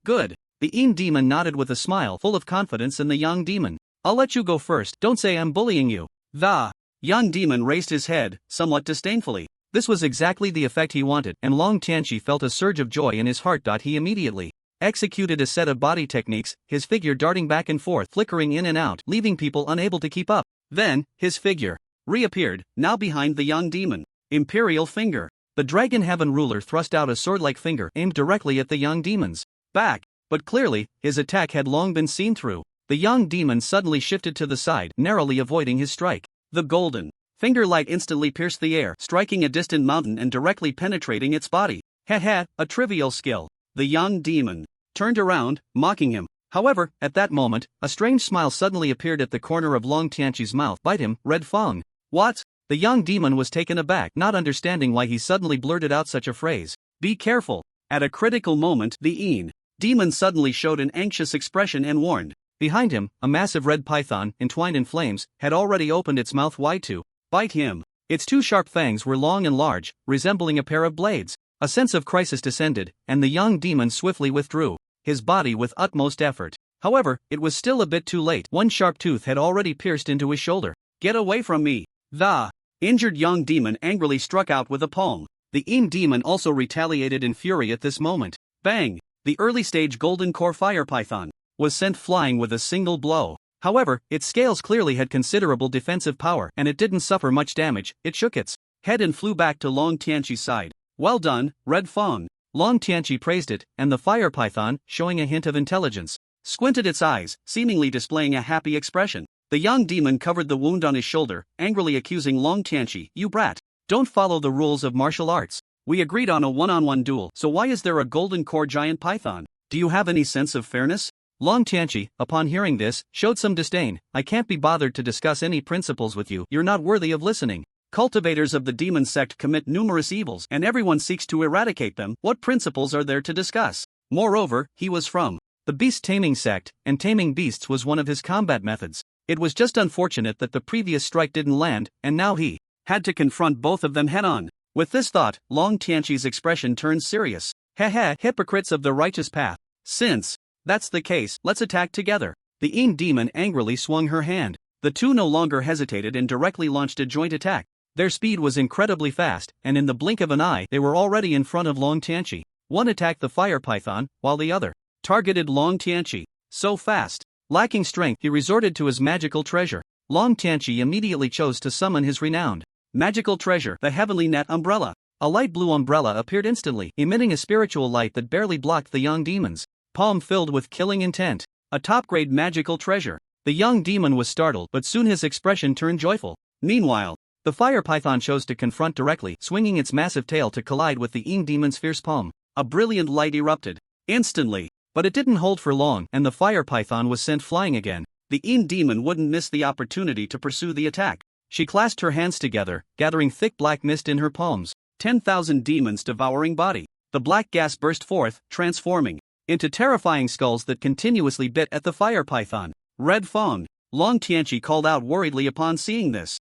Good. The yin demon nodded with a smile full of confidence in the young demon. I'll let you go first, don't say I'm bullying you. The young demon raised his head, somewhat disdainfully. This was exactly the effect he wanted, and Long Tianqi felt a surge of joy in his heart. He immediately executed a set of body techniques, his figure darting back and forth, flickering in and out, leaving people unable to keep up. Then, his figure reappeared, now behind the young demon. Imperial Finger. The Dragon Heaven ruler thrust out a sword-like finger aimed directly at the young demon's back, but clearly, his attack had long been seen through. The young demon suddenly shifted to the side, narrowly avoiding his strike. The golden finger light instantly pierced the air, striking a distant mountain and directly penetrating its body. A trivial skill. The young demon turned around, mocking him. However, at that moment, a strange smile suddenly appeared at the corner of Long Tianqi's mouth. Bite him, Red Fong. What? The young demon was taken aback, not understanding why he suddenly blurted out such a phrase. Be careful. At a critical moment, the yin demon suddenly showed an anxious expression and warned. Behind him, a massive red python, entwined in flames, had already opened its mouth wide to bite him. Its two sharp fangs were long and large, resembling a pair of blades. A sense of crisis descended, and the young demon swiftly withdrew his body with utmost effort. However, it was still a bit too late. One sharp tooth had already pierced into his shoulder. Get away from me! The injured young demon angrily struck out with a palm. The yin demon also retaliated in fury at this moment. Bang! The early-stage golden core fire python was sent flying with a single blow. However, its scales clearly had considerable defensive power, and it didn't suffer much damage. It shook its head and flew back to Long Tianqi's side. Well done, Red Fong. Long Tianqi praised it, and the fire python, showing a hint of intelligence, squinted its eyes, seemingly displaying a happy expression. The young demon covered the wound on his shoulder, angrily accusing Long Tianqi. You brat. Don't follow the rules of martial arts. We agreed on a one-on-one duel, so why is there a golden core giant python? Do you have any sense of fairness? Long Tianqi, upon hearing this, showed some disdain. I can't be bothered to discuss any principles with you. You're not worthy of listening. Cultivators of the demon sect commit numerous evils, and everyone seeks to eradicate them. What principles are there to discuss? Moreover, he was from the beast taming sect, and taming beasts was one of his combat methods. It was just unfortunate that the previous strike didn't land, and now he had to confront both of them head-on. With this thought, Long Tianqi's expression turned serious. Hypocrites of the righteous path. Since that's the case, let's attack together. The yin demon angrily swung her hand. The two no longer hesitated and directly launched a joint attack. Their speed was incredibly fast, and in the blink of an eye, they were already in front of Long Tianqi. One attacked the fire python, while the other targeted Long Tianqi. So fast. Lacking strength, he resorted to his magical treasure. Long Tianqi immediately chose to summon his renowned magical treasure, the Heavenly Net Umbrella. A light blue umbrella appeared instantly, emitting a spiritual light that barely blocked the young demon's palm filled with killing intent. A top-grade magical treasure. The young demon was startled, but soon his expression turned joyful. Meanwhile, the fire python chose to confront directly, swinging its massive tail to collide with the yin demon's fierce palm. A brilliant light erupted instantly, but it didn't hold for long, and the fire python was sent flying again. The yin demon wouldn't miss the opportunity to pursue the attack. She clasped her hands together, gathering thick black mist in her palms. 10,000 demons devouring body. The black gas burst forth, transforming into terrifying skulls that continuously bit at the fire python. Red Fong. Long Tianqi called out worriedly upon seeing this.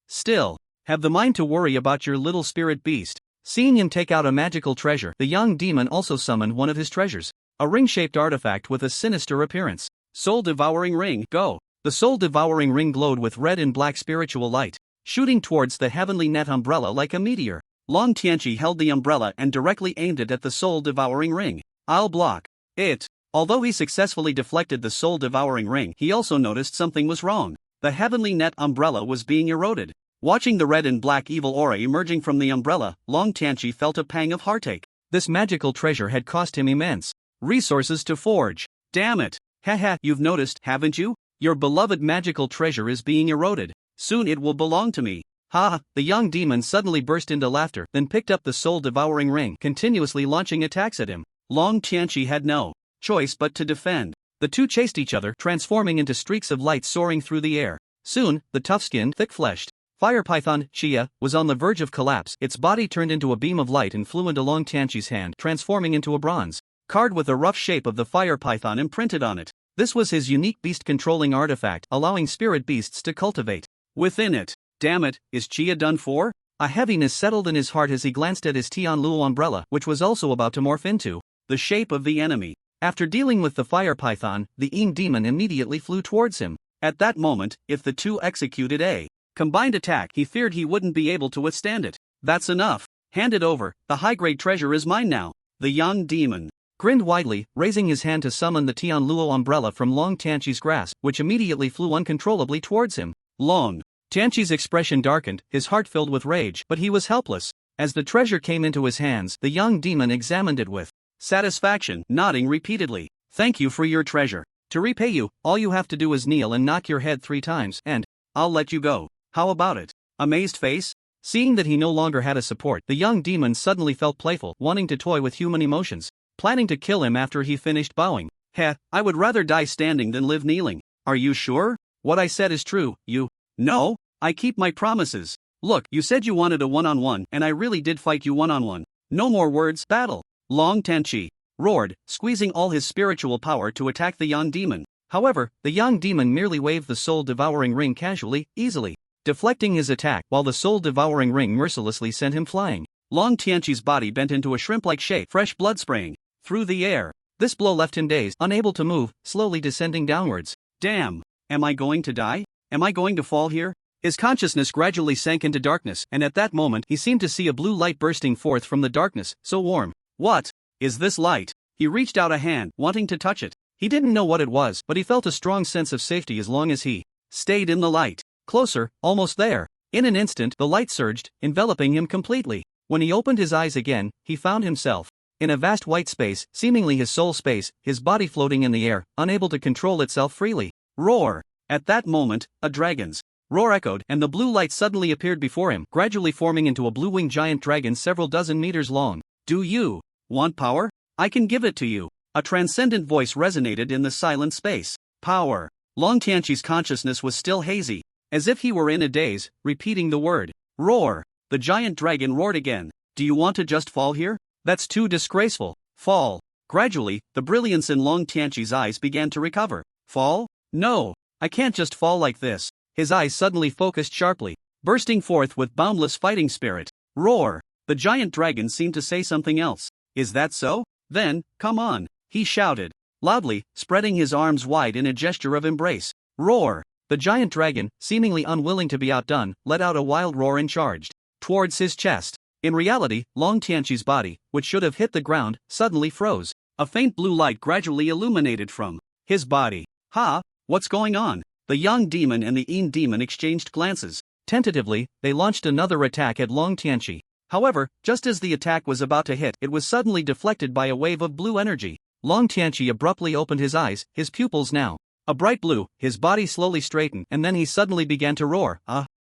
Still, have the mind to worry about your little spirit beast. Seeing him take out a magical treasure, the young demon also summoned one of his treasures. A ring-shaped artifact with a sinister appearance. Soul-devouring ring, go. The soul-devouring ring glowed with red and black spiritual light, shooting towards the Heavenly Net Umbrella like a meteor. Long Tianqi held the umbrella and directly aimed it at the soul-devouring ring. I'll block it. Although he successfully deflected the soul-devouring ring, he also noticed something was wrong. The heavenly net umbrella was being eroded. Watching the red and black evil aura emerging from the umbrella, Long Tianqi felt a pang of heartache. This magical treasure had cost him immense resources to forge. Damn it! Haha, you've noticed, haven't you? Your beloved magical treasure is being eroded. Soon it will belong to me. Ha! The young demon suddenly burst into laughter, then picked up the soul-devouring ring, continuously launching attacks at him. Long Tianqi had no choice but to defend. The two chased each other, transforming into streaks of light soaring through the air. Soon, the tough-skinned, thick-fleshed fire python, Xia, was on the verge of collapse. Its body turned into a beam of light and flew into Long Tianqi's hand, transforming into a bronze card with the rough shape of the fire python imprinted on it. This was his unique beast-controlling artifact, allowing spirit beasts to cultivate within it. Damn it, is Xia done for? A heaviness settled in his heart as he glanced at his Tianluo umbrella, which was also about to morph into the shape of the enemy. After dealing with the fire python, the Ing demon immediately flew towards him. At that moment, if the two executed a combined attack, he feared he wouldn't be able to withstand it. That's enough. Hand it over, the high-grade treasure is mine now. The young demon grinned widely, raising his hand to summon the Tianluo umbrella from Long Tianqi's grasp, which immediately flew uncontrollably towards him. Long Tianqi's expression darkened, his heart filled with rage, but he was helpless. As the treasure came into his hands, the young demon examined it with satisfaction, nodding repeatedly. Thank you for your treasure. To repay you, all you have to do is kneel and knock your head 3 times, and I'll let you go. How about it? Amazed face? Seeing that he no longer had a support, the young demon suddenly felt playful, wanting to toy with human emotions, planning to kill him after he finished bowing. Heh, I would rather die standing than live kneeling. Are you sure? What I said is true, you. No, I keep my promises. Look, you said you wanted a one-on-one, and I really did fight you one-on-one. No more words, battle. Long Tianqi roared, squeezing all his spiritual power to attack the young demon. However, the young demon merely waved the soul-devouring ring casually, easily deflecting his attack, while the soul-devouring ring mercilessly sent him flying. Long Tianqi's body bent into a shrimp-like shape, fresh blood spraying through the air. This blow left him dazed, unable to move, slowly descending downwards. Damn! Am I going to die? Am I going to fall here? His consciousness gradually sank into darkness, and at that moment he seemed to see a blue light bursting forth from the darkness, so warm. What is this light? He reached out a hand, wanting to touch it. He didn't know what it was, but he felt a strong sense of safety as long as he stayed in the light. Closer, almost there. In an instant, the light surged, enveloping him completely. When he opened his eyes again, he found himself in a vast white space, seemingly his soul space, his body floating in the air, unable to control itself freely. Roar! At that moment, a dragon's roar echoed, and the blue light suddenly appeared before him, gradually forming into a blue-winged giant dragon several dozen meters long. Do you want power? I can give it to you. A transcendent voice resonated in the silent space. Power. Long Tianqi's consciousness was still hazy, as if he were in a daze, repeating the word. Roar. The giant dragon roared again. Do you want to just fall here? That's too disgraceful. Fall. Gradually, the brilliance in Long Tianqi's eyes began to recover. Fall? No. I can't just fall like this. His eyes suddenly focused sharply, bursting forth with boundless fighting spirit. Roar. The giant dragon seemed to say something else. Is that so? Then, come on, he shouted, loudly, spreading his arms wide in a gesture of embrace. Roar. The giant dragon, seemingly unwilling to be outdone, let out a wild roar and charged towards his chest. In reality, Long Tianqi's body, which should have hit the ground, suddenly froze. A faint blue light gradually illuminated from his body. Ha! What's going on? The young demon and the Ing demon exchanged glances. Tentatively, they launched another attack at Long Tianqi. However, just as the attack was about to hit, it was suddenly deflected by a wave of blue energy. Long Tianqi abruptly opened his eyes, his pupils now a bright blue, his body slowly straightened, and then he suddenly began to roar.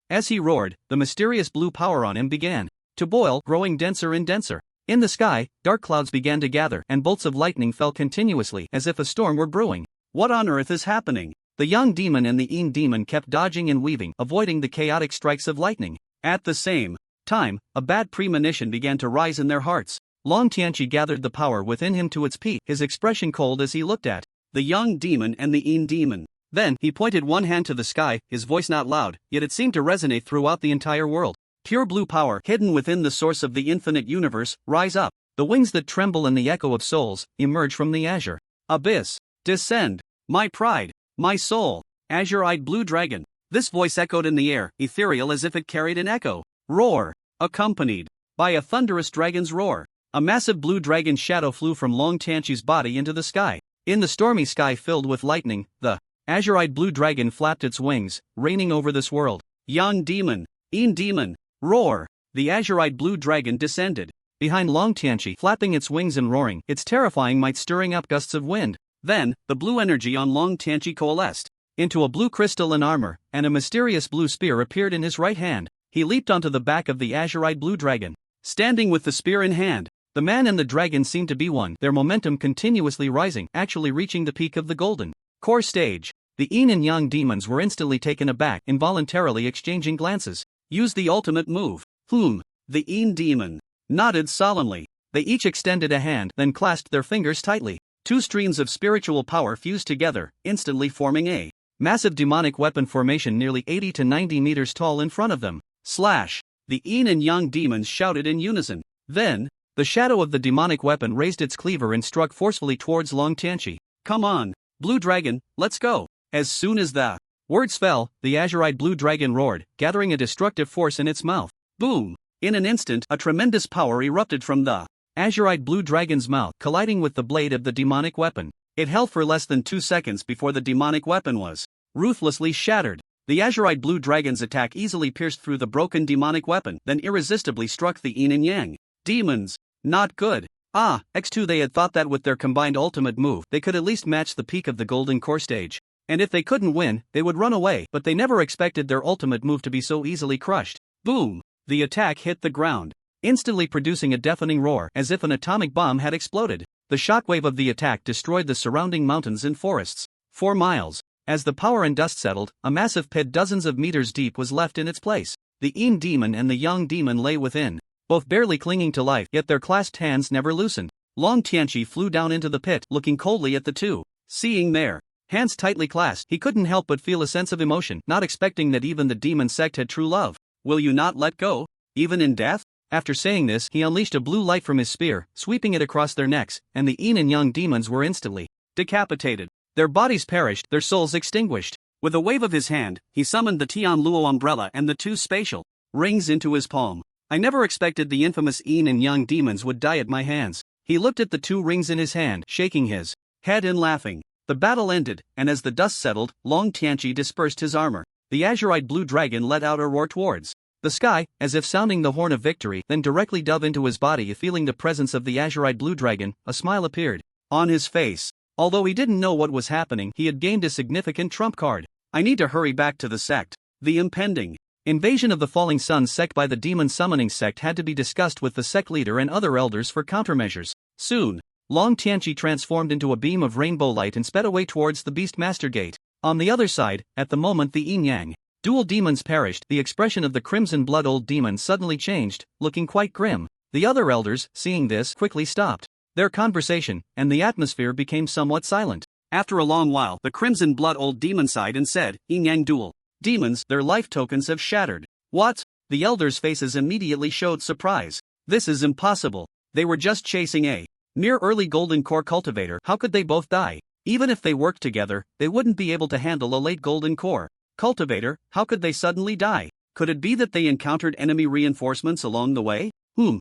As he roared, the mysterious blue power on him began to boil, growing denser and denser. In the sky, dark clouds began to gather, and bolts of lightning fell continuously, as if a storm were brewing. What on earth is happening? The young demon and the Ing demon kept dodging and weaving, avoiding the chaotic strikes of lightning. At the same time, a bad premonition began to rise in their hearts. Long Tianqi gathered the power within him to its peak, his expression cold as he looked at the young demon and the Ing demon. Then, he pointed one hand to the sky, his voice not loud, yet it seemed to resonate throughout the entire world. Pure blue power, hidden within the source of the infinite universe, rise up. The wings that tremble in the echo of souls, emerge from the azure abyss. Descend. My pride. My soul. Azure-eyed blue dragon. This voice echoed in the air, ethereal as if it carried an echo. Roar. Accompanied by a thunderous dragon's roar. A massive blue dragon shadow flew from Long Tianqi's body into the sky. In the stormy sky filled with lightning, the azure-eyed blue dragon flapped its wings, reigning over this world. Yang demon, Yin demon, roar! The azure-eyed blue dragon descended. Behind Long Tianqi, flapping its wings and roaring, its terrifying might stirring up gusts of wind. Then, the blue energy on Long Tianqi coalesced into a blue crystal in armor, and a mysterious blue spear appeared in his right hand. He leaped onto the back of the azure-eyed blue dragon. Standing with the spear in hand, the man and the dragon seemed to be one, their momentum continuously rising, actually reaching the peak of the golden core stage. The Yin and Yang demons were instantly taken aback, involuntarily exchanging glances. Use the ultimate move. The Yin demon nodded solemnly. They each extended a hand, then clasped their fingers tightly. Two streams of spiritual power fused together, instantly forming a massive demonic weapon formation nearly 80 to 90 meters tall in front of them. Slash! The Yin and Yang demons shouted in unison. Then, the shadow of the demonic weapon raised its cleaver and struck forcefully towards Long Tianqi. Come on, Blue Dragon, let's go! As soon as the words fell, the azure-eyed blue dragon roared, gathering a destructive force in its mouth. Boom! In an instant, a tremendous power erupted from the azure-eyed blue dragon's mouth, colliding with the blade of the demonic weapon. It held for less than 2 seconds before the demonic weapon was ruthlessly shattered. The azure-eyed blue dragon's attack easily pierced through the broken demonic weapon, then irresistibly struck the Yin and Yang demons. Not good. X2 they had thought that with their combined ultimate move, they could at least match the peak of the golden core stage. And if they couldn't win, they would run away, but they never expected their ultimate move to be so easily crushed. Boom! The attack hit the ground, instantly producing a deafening roar, as if an atomic bomb had exploded. The shockwave of the attack destroyed the surrounding mountains and forests. 4 miles. As the power and dust settled, a massive pit dozens of meters deep was left in its place. The Yin demon and the Yang demon lay within, both barely clinging to life, yet their clasped hands never loosened. Long Tianqi flew down into the pit, looking coldly at the two. Seeing their hands tightly clasped, he couldn't help but feel a sense of emotion, not expecting that even the demon sect had true love. Will you not let go, even in death? After saying this, he unleashed a blue light from his spear, sweeping it across their necks, and the Yin and Yang demons were instantly decapitated. Their bodies perished, their souls extinguished. With a wave of his hand, he summoned the Tian Luo umbrella and the 2 spatial rings into his palm. I never expected the infamous Yin and Yang demons would die at my hands. He looked at the 2 rings in his hand, shaking his head and laughing. The battle ended, and as the dust settled, Long Tianqi dispersed his armor. The azure-eyed blue dragon let out a roar towards the sky, as if sounding the horn of victory, then directly dove into his body. Feeling the presence of the azure-eyed blue dragon, a smile appeared on his face. Although he didn't know what was happening, he had gained a significant trump card. I need to hurry back to the sect. The impending invasion of the Falling Sun sect by the demon summoning sect had to be discussed with the sect leader and other elders for countermeasures. Soon, Long Tianqi transformed into a beam of rainbow light and sped away towards the Beastmaster Gate. On the other side, at the moment the Yin-Yang dual demons perished, the expression of the Crimson Blood Old Demon suddenly changed, looking quite grim. The other elders, seeing this, quickly stopped their conversation, and the atmosphere became somewhat silent. After a long while, the Crimson Blood Old Demon sighed and said, Yin-Yang dual demons, their life tokens have shattered. What? The elders' faces immediately showed surprise. This is impossible. They were just chasing a mere early golden core cultivator. How could they both die? Even if they worked together, they wouldn't be able to handle a late golden core cultivator. How could they suddenly die? Could it be that they encountered enemy reinforcements along the way?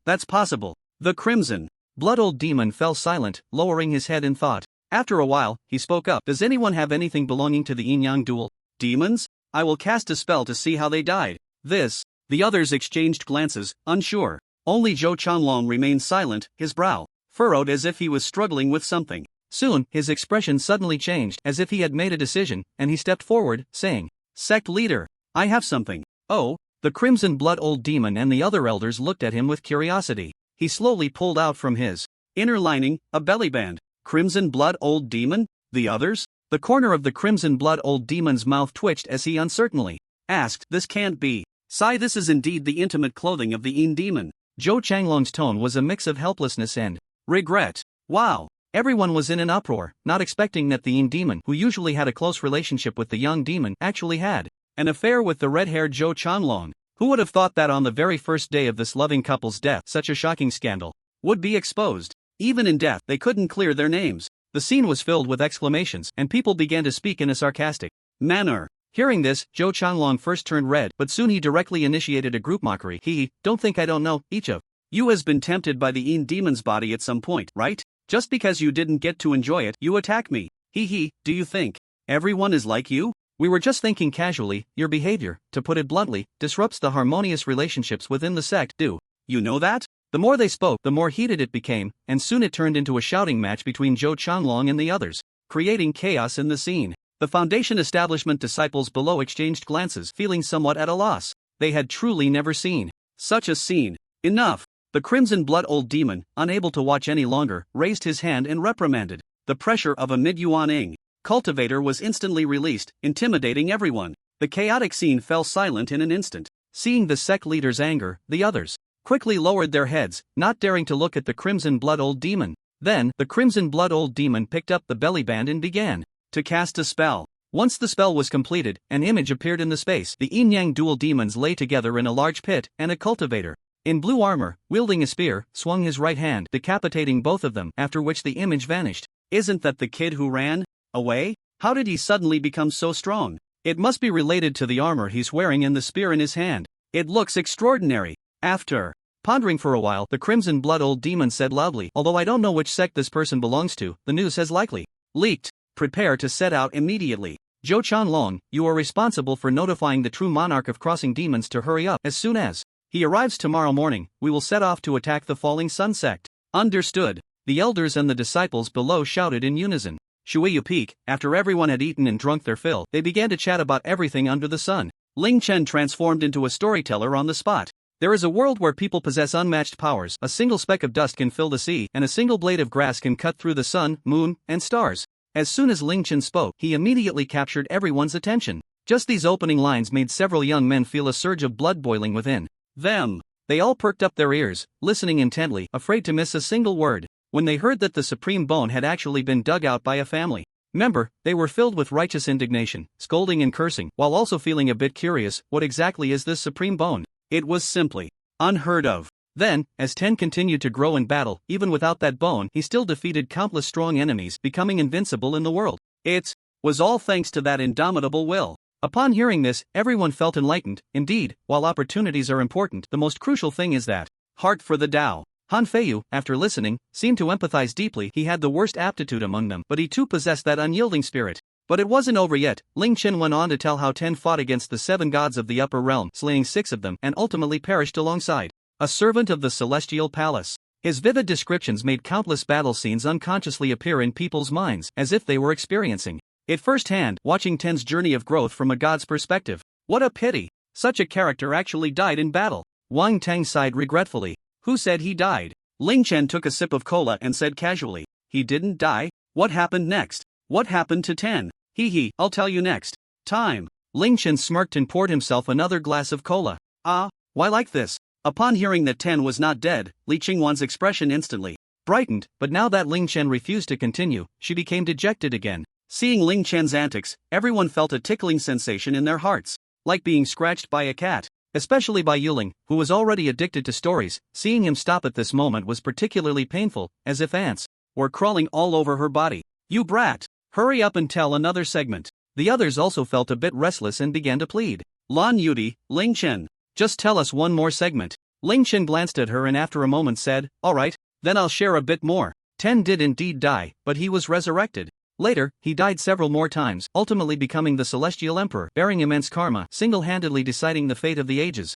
That's possible. The Crimson Blood Old Demon fell silent, lowering his head in thought. After a while, he spoke up. Does anyone have anything belonging to the Yin-Yang dual demons? I will cast a spell to see how they died. The others exchanged glances, unsure. Only Zhou Changlong remained silent, his brow furrowed as if he was struggling with something. Soon, his expression suddenly changed, as if he had made a decision, and he stepped forward, saying, Sect leader, I have something. Oh, the Crimson Blood Old Demon and the other elders looked at him with curiosity. He slowly pulled out from his inner lining a bellyband. Crimson Blood Old Demon? The others? The corner of the Crimson Blood Old Demon's mouth twitched as he uncertainly asked, This can't be. Sigh, this is indeed the intimate clothing of the Yin demon. Zhou Changlong's tone was a mix of helplessness and regret. Wow. Everyone was in an uproar, not expecting that the Yin demon, who usually had a close relationship with the Yang demon, actually had an affair with the red-haired Zhou Changlong. Who would have thought that on the very first day of this loving couple's death, such a shocking scandal would be exposed? Even in death, they couldn't clear their names. The scene was filled with exclamations, and people began to speak in a sarcastic manner. Hearing this, Zhou Changlong first turned red, but soon he directly initiated a group mockery. Don't think I don't know, each of you has been tempted by the Yin demon's body at some point, right? Just because you didn't get to enjoy it, you attack me. Hee hee, do you think everyone is like you? We were just thinking casually. Your behavior, to put it bluntly, disrupts the harmonious relationships within the sect. Do you know that? The more they spoke, the more heated it became, and soon it turned into a shouting match between Zhou Changlong and the others, creating chaos in the scene. The Foundation establishment disciples below exchanged glances, feeling somewhat at a loss. They had truly never seen such a scene. Enough! The Crimson Blood Old Demon, unable to watch any longer, raised his hand and reprimanded. The pressure of a mid-Yuan cultivator was instantly released, intimidating everyone. The chaotic scene fell silent in an instant. Seeing the sect leader's anger, the others quickly lowered their heads, not daring to look at the Crimson Blood Old Demon. Then, the Crimson Blood Old Demon picked up the belly band and began to cast a spell. Once the spell was completed, an image appered in the space. The yin-yang dual demons lay together in a large pit, and a cultivator, in blue armor, wielding a spear, swung his right hand, decapitating both of them, after which the image vanished. Isn't that the kid who ran away? How did he suddenly become so strong? It must be related to the armor he's wearing and the spear in his hand. It looks extraordinary. After pondering for a while, the Crimson Blood Old Demon said loudly, although I don't know which sect this person belongs to, the news has likely leaked. Prepare to set out immediately. Zhou Changlong, you are responsible for notifying the true monarch of crossing demons to hurry up. As soon as he arrives tomorrow morning, we will set off to attack the Falling Sun sect. Understood. The elders and the disciples below shouted in unison. Shuiyu Peak, after everyone had eaten and drunk their fill, they began to chat about everything under the sun. Ling Chen transformed into a storyteller on the spot. There is a world where people possess unmatched powers. A single speck of dust can fill the sea, and a single blade of grass can cut through the sun, moon, and stars. As soon as Ling Chen spoke, he immediately captured everyone's attention. Just these opening lines made several young men feel a surge of blood boiling within them. They all perked up their ears, listening intently, afraid to miss a single word. When they heard that the supreme bone had actually been dug out by a family member, they were filled with righteous indignation, scolding and cursing, while also feeling a bit curious. What exactly is this supreme bone? It was simply unheard of. Then, as Ten continued to grow in battle, even without that bone, he still defeated countless strong enemies, becoming invincible in the world. It was all thanks to that indomitable will. Upon hearing this, everyone felt enlightened. Indeed, while opportunities are important, the most crucial thing is that heart for the Tao. Han Feiyu, after listening, seemed to empathize deeply. He had the worst aptitude among them, but he too possessed that unyielding spirit. But it wasn't over yet. Ling Chen went on to tell how Ten fought against the 7 gods of the upper realm, slaying 6 of them, and ultimately perished alongside a servant of the celestial palace. His vivid descriptions made countless battle scenes unconsciously appear in people's minds, as if they were experiencing it firsthand, watching Ten's journey of growth from a god's perspective. What a pity! Such a character actually died in battle. Wang Tang sighed regretfully. Who said he died? Ling Chen took a sip of cola and said casually, he didn't die? What happened next? What happened to Ten? Hee hee, I'll tell you next time. Ling Chen smirked and poured himself another glass of cola. Ah, why like this? Upon hearing that Ten was not dead, Li Qingwan's expression instantly brightened, but now that Ling Chen refused to continue, she became dejected again. Seeing Ling Chen's antics, everyone felt a tickling sensation in their hearts, like being scratched by a cat. Especially by Yuling, who was already addicted to stories. Seeing him stop at this moment was particularly painful, as if ants were crawling all over her body. You brat! Hurry up and tell another segment. The others also felt a bit restless and began to plead. Lan Yudi, Ling Chen, just tell us one more segment. Ling Chen glanced at her and after a moment said, alright, then I'll share a bit more. Ten did indeed die, but he was resurrected. Later, he died several more times, ultimately becoming the Celestial Emperor, bearing immense karma, single-handedly deciding the fate of the ages.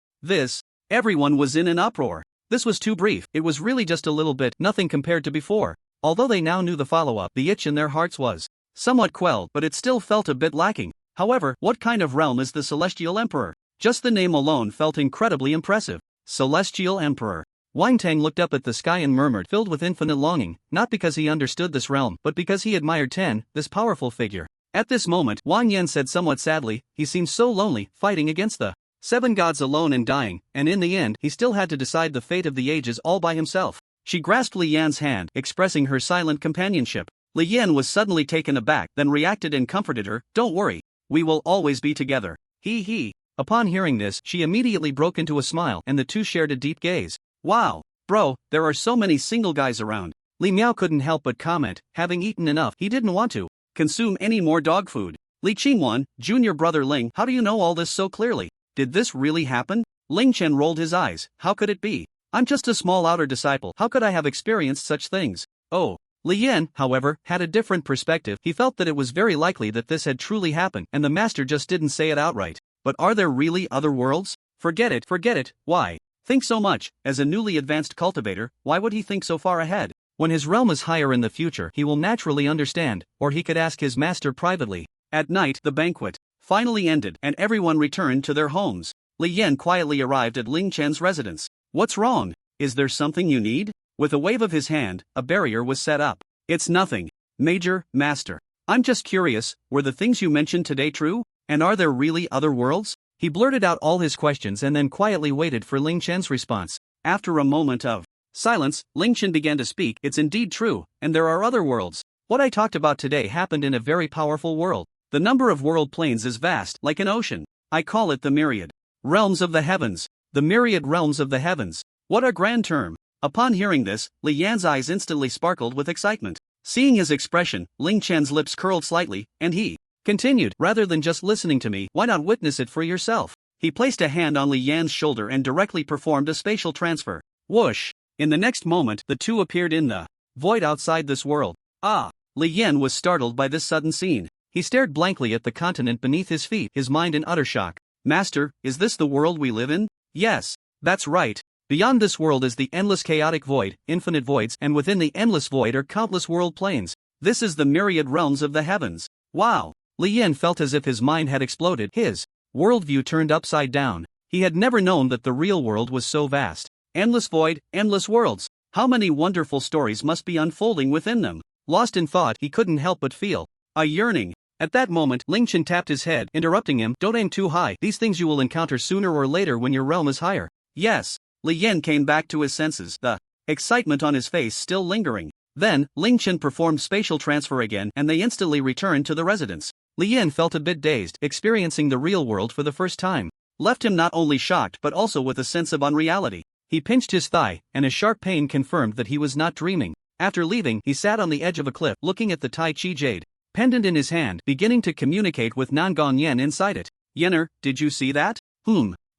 Everyone was in an uproar. This was too brief. It was really just a little bit, nothing compared to before. Although they now knew the follow-up, the itch in their hearts was somewhat quelled, but it still felt a bit lacking. However, what kind of realm is the Celestial Emperor? Just the name alone felt incredibly impressive. Celestial Emperor. Wang Tang looked up at the sky and murmured, filled with infinite longing, not because he understood this realm, but because he admired Ten, this powerful figure. At this moment, Wang Yan said somewhat sadly, he seemed so lonely, fighting against the 7 gods alone and dying, and in the end, he still had to decide the fate of the ages all by himself. She grasped Li Yan's hand, expressing her silent companionship. Li Yan was suddenly taken aback, then reacted and comforted her, don't worry, we will always be together. Hee hee. Upon hearing this, she immediately broke into a smile, and the two shared a deep gaze. Wow, bro, there are so many single guys around. Li Miao couldn't help but comment, having eaten enough, he didn't want to consume any more dog food. Li Qingwan, junior brother Ling, how do you know all this so clearly? Did this really happen? Ling Chen rolled his eyes, how could it be? I'm just a small outer disciple, how could I have experienced such things? Oh, Leen, however, had a different perspective. He felt that it was very likely that this had truly happened, and the master just didn't say it outright. But are there really other worlds? Forget it, why? Think so much. As a newly advanced cultivator, why would he think so far ahead? When his realm is higher in the future, he will naturally understand, or he could ask his master privately. At night, the banquet finally ended, and everyone returned to their homes. Leen quietly arrived at Ling Chen's residence. What's wrong? Is there something you need? With a wave of his hand, a barrier was set up. It's nothing, Major, Master. I'm just curious, were the things you mentioned today true? And are there really other worlds? He blurted out all his questions and then quietly waited for Ling Chen's response. After a moment of silence, Ling Chen began to speak. It's indeed true, and there are other worlds. What I talked about today happened in a very powerful world. The number of world planes is vast, like an ocean. I call it the myriad realms of the heavens. The myriad realms of the heavens. What a grand term. Upon hearing this, Li Yan's eyes instantly sparkled with excitement. Seeing his expression, Ling Chen's lips curled slightly, and he continued, rather than just listening to me, why not witness it for yourself? He placed a hand on Li Yan's shoulder and directly performed a spatial transfer. Whoosh! In the next moment, the two appeared in the void outside this world. Ah! Li Yan was startled by this sudden scene. He stared blankly at the continent beneath his feet, his mind in utter shock. Master, is this the world we live in? Yes, that's right. Beyond this world is the endless chaotic void, infinite voids, and within the endless void are countless world planes. This is the myriad realms of the heavens. Wow! Li Yan felt as if his mind had exploded. His worldview turned upside down. He had never known that the real world was so vast. Endless void, endless worlds. How many wonderful stories must be unfolding within them? Lost in thought, he couldn't help but feel a yearning. At that moment, Ling Chen tapped his head, interrupting him. Don't aim too high. These things you will encounter sooner or later when your realm is higher. Yes. Li Yan came back to his senses, the excitement on his face still lingering. Then, Ling Chen performed spatial transfer again, and they instantly returned to the residence. Li Yan felt a bit dazed, experiencing the real world for the first time. Left him not only shocked but also with a sense of unreality. He pinched his thigh, and a sharp pain confirmed that he was not dreaming. After leaving, he sat on the edge of a cliff, looking at the Tai Chi jade pendant in his hand, beginning to communicate with Nangon Yen inside it. Yenner, did you see that?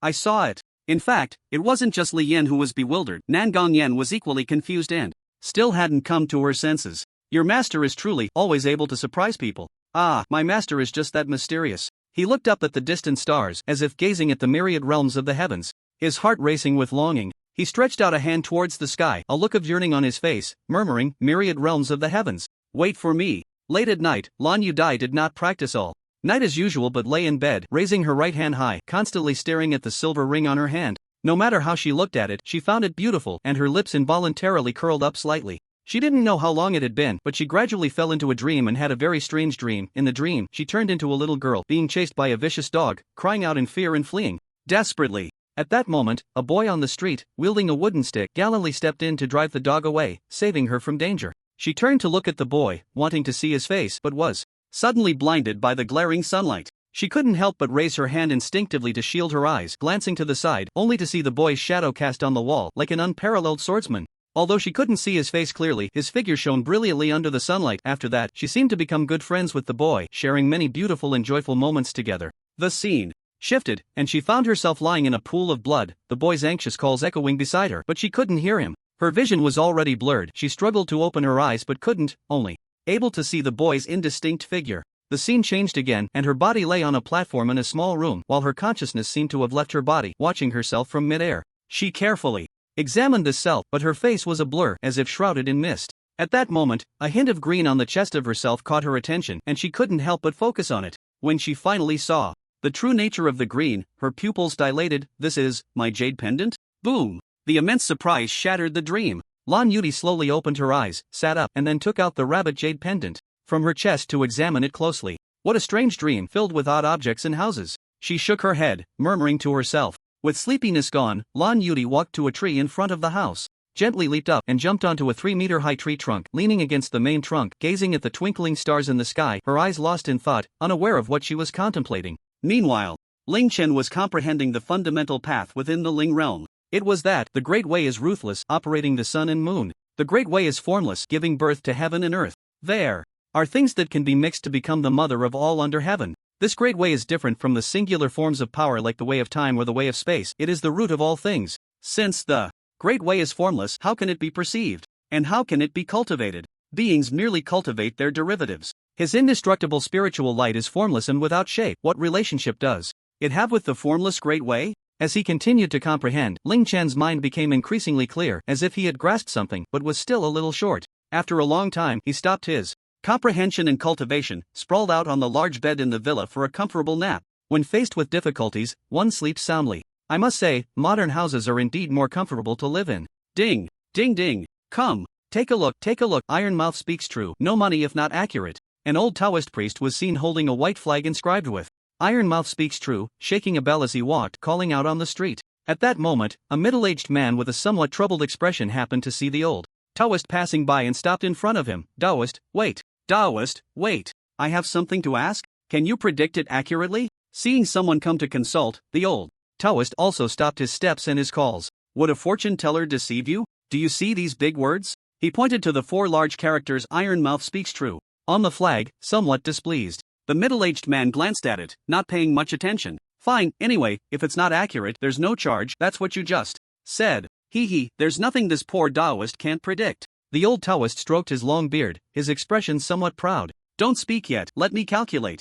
I saw it. In fact, it wasn't just Li Yan who was bewildered. Nangon Yen was equally confused and still hadn't come to her senses. Your master is truly always able to surprise people. Ah, my master is just that mysterious. He looked up at the distant stars, as if gazing at the myriad realms of the heavens. His heart racing with longing, he stretched out a hand towards the sky, a look of yearning on his face, murmuring, myriad realms of the heavens. Wait for me. Late at night, Ling Yu did not practice all night as usual but lay in bed, raising her right hand high, constantly staring at the silver ring on her hand. No matter how she looked at it, she found it beautiful, and her lips involuntarily curled up slightly. She didn't know how long it had been, but she gradually fell into a dream and had a very strange dream. In the dream, she turned into a little girl, being chased by a vicious dog, crying out in fear and fleeing desperately. At that moment, a boy on the street, wielding a wooden stick, gallantly stepped in to drive the dog away, saving her from danger. She turned to look at the boy, wanting to see his face, but was suddenly blinded by the glaring sunlight. She couldn't help but raise her hand instinctively to shield her eyes, glancing to the side, only to see the boy's shadow cast on the wall, like an unparalleled swordsman. Although she couldn't see his face clearly, his figure shone brilliantly under the sunlight. After that, she seemed to become good friends with the boy, sharing many beautiful and joyful moments together. The scene shifted, and she found herself lying in a pool of blood, the boy's anxious calls echoing beside her, but she couldn't hear him. Her vision was already blurred. She struggled to open her eyes but couldn't, only able to see the boy's indistinct figure. The scene changed again, and her body lay on a platform in a small room, while her consciousness seemed to have left her body, watching herself from midair. She carefully examined the self, but her face was a blur, as if shrouded in mist. At that moment, a hint of green on the chest of herself caught her attention, and she couldn't help but focus on it. When she finally saw the true nature of the green, her pupils dilated. This is my jade pendant? Boom! The immense surprise shattered the dream. Lan Yudi slowly opened her eyes, sat up, and then took out the rabbit jade pendant from her chest to examine it closely. What a strange dream, filled with odd objects and houses. She shook her head, murmuring to herself. With sleepiness gone, Lan Yudi walked to a tree in front of the house, gently leaped up and jumped onto a 3-meter-high tree trunk, leaning against the main trunk, gazing at the twinkling stars in the sky, her eyes lost in thought, unaware of what she was contemplating. Meanwhile, Ling Chen was comprehending the fundamental path within the Ling realm. It was that the Great Way is ruthless, operating the sun and moon. The Great Way is formless, giving birth to heaven and earth. There are things that can be mixed to become the mother of all under heaven. This Great Way is different from the singular forms of power like the way of time or the way of space. It is the root of all things. Since the Great Way is formless, how can it be perceived? And how can it be cultivated? beings merely cultivate their derivatives. His indestructible spiritual light is formless and without shape. What relationship does it have with the formless great way? As he continued to comprehend, Ling Chen's mind became increasingly clear, as if he had grasped something but was still a little short. After a long time, he stopped his comprehension and cultivation, sprawled out on the large bed in the villa for a comfortable nap. When faced with difficulties, one sleeps soundly. I must say, modern houses are indeed more comfortable to live in. Ding! Ding ding! Come! Take a look, take a look. Iron Mouth speaks true. No money if not accurate. An old Taoist priest was seen holding a white flag inscribed with Iron Mouth speaks true, shaking a bell as he walked, calling out on the street. At that moment, a middle-aged man with a somewhat troubled expression happened to see the old Taoist passing by and stopped in front of him. Taoist, wait. Taoist, wait. I have something to ask. Can you predict it accurately? Seeing someone come to consult, the old Taoist also stopped his steps and his calls. Would a fortune teller deceive you? Do you see these big words? He pointed to the 4 large characters Iron Mouth speaks true on the flag, somewhat displeased. The middle-aged man glanced at it, not paying much attention. Fine, anyway, if it's not accurate, there's no charge. That's what you just said. Hee, there's nothing this poor Taoist can't predict. The old Taoist stroked his long beard, his expression somewhat proud. Don't speak yet, let me calculate.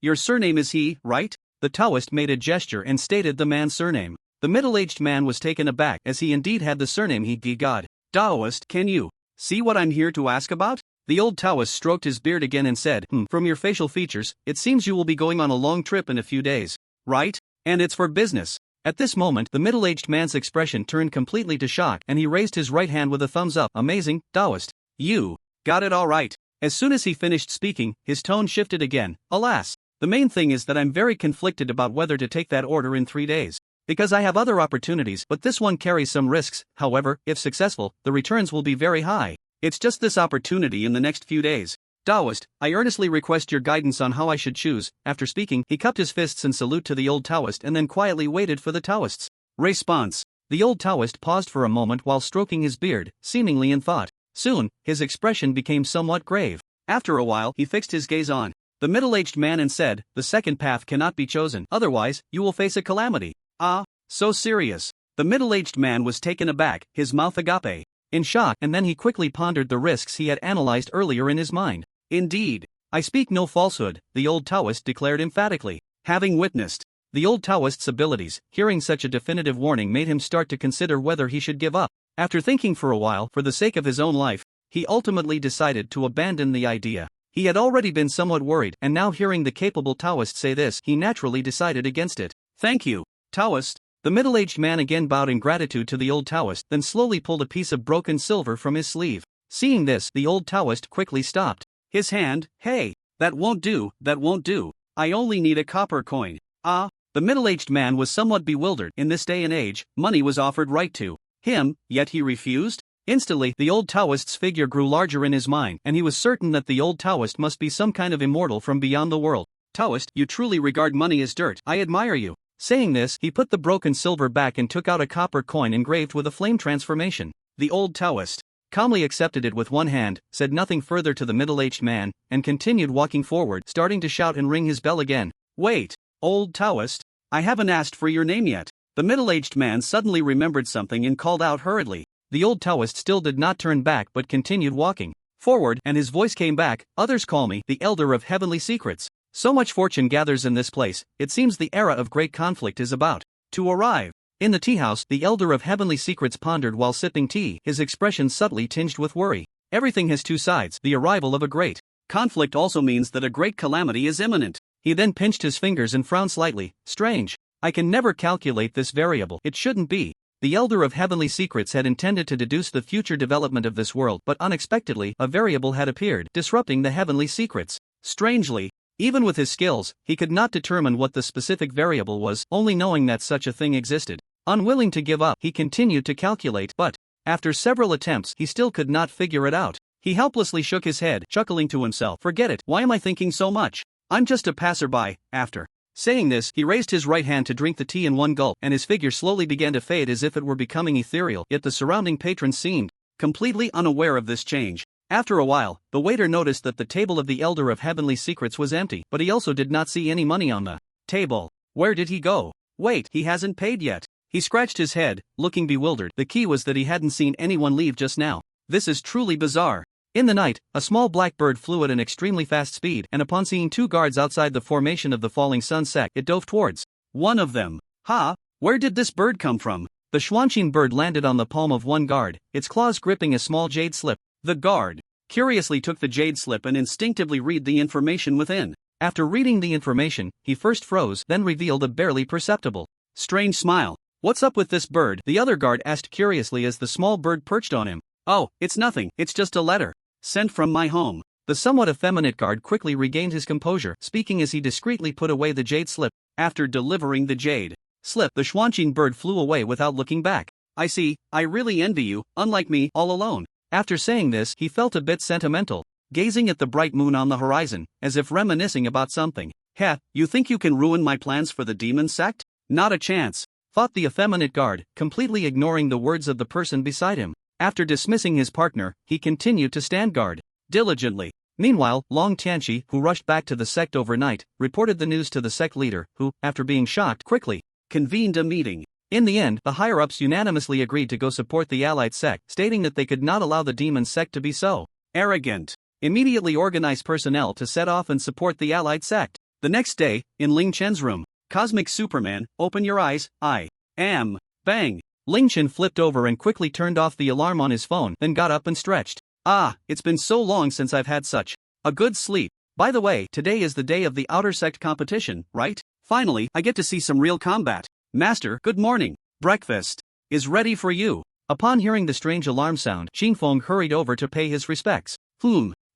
Your surname is He, right? The Taoist made a gesture and stated the man's surname. The middle-aged man was taken aback, as he indeed had the surname He. God. Taoist, can you see what I'm here to ask about? The old Taoist stroked his beard again and said, From your facial features, it seems you will be going on a long trip in a few days. Right? And it's for business. At this moment, the middle-aged man's expression turned completely to shock, and he raised his right hand with a thumbs up. Amazing, Taoist. You got it all right. As soon as he finished speaking, his tone shifted again. Alas, the main thing is that I'm very conflicted about whether to take that order in 3 days. Because I have other opportunities, but this one carries some risks. However, if successful, the returns will be very high. It's just this opportunity in the next few days. Taoist, I earnestly request your guidance on how I should choose. After speaking, he cupped his fists in salute to the old Taoist and then quietly waited for the Taoist's response. The old Taoist paused for a moment while stroking his beard, seemingly in thought. Soon, his expression became somewhat grave. After a while, he fixed his gaze on the middle-aged man and said, The second path cannot be chosen, otherwise, you will face a calamity. Ah, so serious. The middle-aged man was taken aback, his mouth agape in shock, and then he quickly pondered the risks he had analyzed earlier in his mind. Indeed, I speak no falsehood, the old Taoist declared emphatically. Having witnessed the old Taoist's abilities, hearing such a definitive warning made him start to consider whether he should give up. After thinking for a while, for the sake of his own life, he ultimately decided to abandon the idea. He had already been somewhat worried, and now hearing the capable Taoist say this, he naturally decided against it. Thank you, Taoist. The middle-aged man again bowed in gratitude to the old Taoist, then slowly pulled a piece of broken silver from his sleeve. Seeing this, the old Taoist quickly stopped his hand. Hey, that won't do, that won't do. I only need a copper coin. Ah, the middle-aged man was somewhat bewildered. In this day and age, money was offered right to him, yet he refused? Instantly, the old Taoist's figure grew larger in his mind, and he was certain that the old Taoist must be some kind of immortal from beyond the world. Taoist, you truly regard money as dirt. I admire you. Saying this, he put the broken silver back and took out a copper coin engraved with a flame transformation. The old Taoist calmly accepted it with one hand, said nothing further to the middle-aged man, and continued walking forward, starting to shout and ring his bell again. Wait, old Taoist, I haven't asked for your name yet. The middle-aged man suddenly remembered something and called out hurriedly. The old Taoist still did not turn back but continued walking forward, and his voice came back, Others call me the Elder of Heavenly Secrets. So much fortune gathers in this place, it seems the era of great conflict is about to arrive. In the tea house, the Elder of Heavenly Secrets pondered while sipping tea, his expression subtly tinged with worry. Everything has two sides. The arrival of a great conflict also means that a great calamity is imminent. He then pinched his fingers and frowned slightly. Strange. I can never calculate this variable. It shouldn't be. The Elder of Heavenly Secrets had intended to deduce the future development of this world, but unexpectedly, a variable had appeared, disrupting the heavenly secrets. Strangely, even with his skills, he could not determine what the specific variable was, only knowing that such a thing existed. Unwilling to give up, he continued to calculate, but after several attempts, he still could not figure it out. He helplessly shook his head, chuckling to himself. Forget it, why am I thinking so much? I'm just a passerby. After saying this, he raised his right hand to drink the tea in one gulp, and his figure slowly began to fade as if it were becoming ethereal, yet the surrounding patrons seemed completely unaware of this change. After a while, the waiter noticed that the table of the Elder of Heavenly Secrets was empty, but he also did not see any money on the table. Where did he go? Wait, he hasn't paid yet. He scratched his head, looking bewildered. The key was that he hadn't seen anyone leave just now. This is truly bizarre. In the night, a small black bird flew at an extremely fast speed, and upon seeing two guards outside the formation of the falling sun Sect, it dove towards one of them. Ha! Where did this bird come from? The Xuanqin bird landed on the palm of one guard, its claws gripping a small jade slip. The guard curiously took the jade slip and instinctively read the information within. After reading the information, he first froze, then revealed a barely perceptible, strange smile. What's up with this bird? The other guard asked curiously as the small bird perched on him. Oh, it's nothing, it's just a letter. Sent from my home. The somewhat effeminate guard quickly regained his composure, speaking as he discreetly put away the jade slip. After delivering the jade slip, the Xuanqin bird flew away without looking back. I see, I really envy you, unlike me, all alone. After saying this, he felt a bit sentimental, gazing at the bright moon on the horizon, as if reminiscing about something. Heh, you think you can ruin my plans for the demon sect? Not a chance, thought the effeminate guard, completely ignoring the words of the person beside him. After dismissing his partner, he continued to stand guard diligently. Meanwhile, Long Tianqi, who rushed back to the sect overnight, reported the news to the sect leader, who, after being shocked, quickly convened a meeting. In the end, the higher-ups unanimously agreed to go support the allied sect, stating that they could not allow the demon sect to be so arrogant. Immediately organized personnel to set off and support the allied sect. The next day, in Ling Chen's room, Cosmic Superman, open your eyes, I am. Bang! Ling Chen flipped over and quickly turned off the alarm on his phone, then got up and stretched. Ah, it's been so long since I've had such a good sleep. By the way, today is the day of the outer sect competition, right? Finally, I get to see some real combat. Master, good morning. Breakfast is ready for you. Upon hearing the strange alarm sound, Qingfeng hurried over to pay his respects.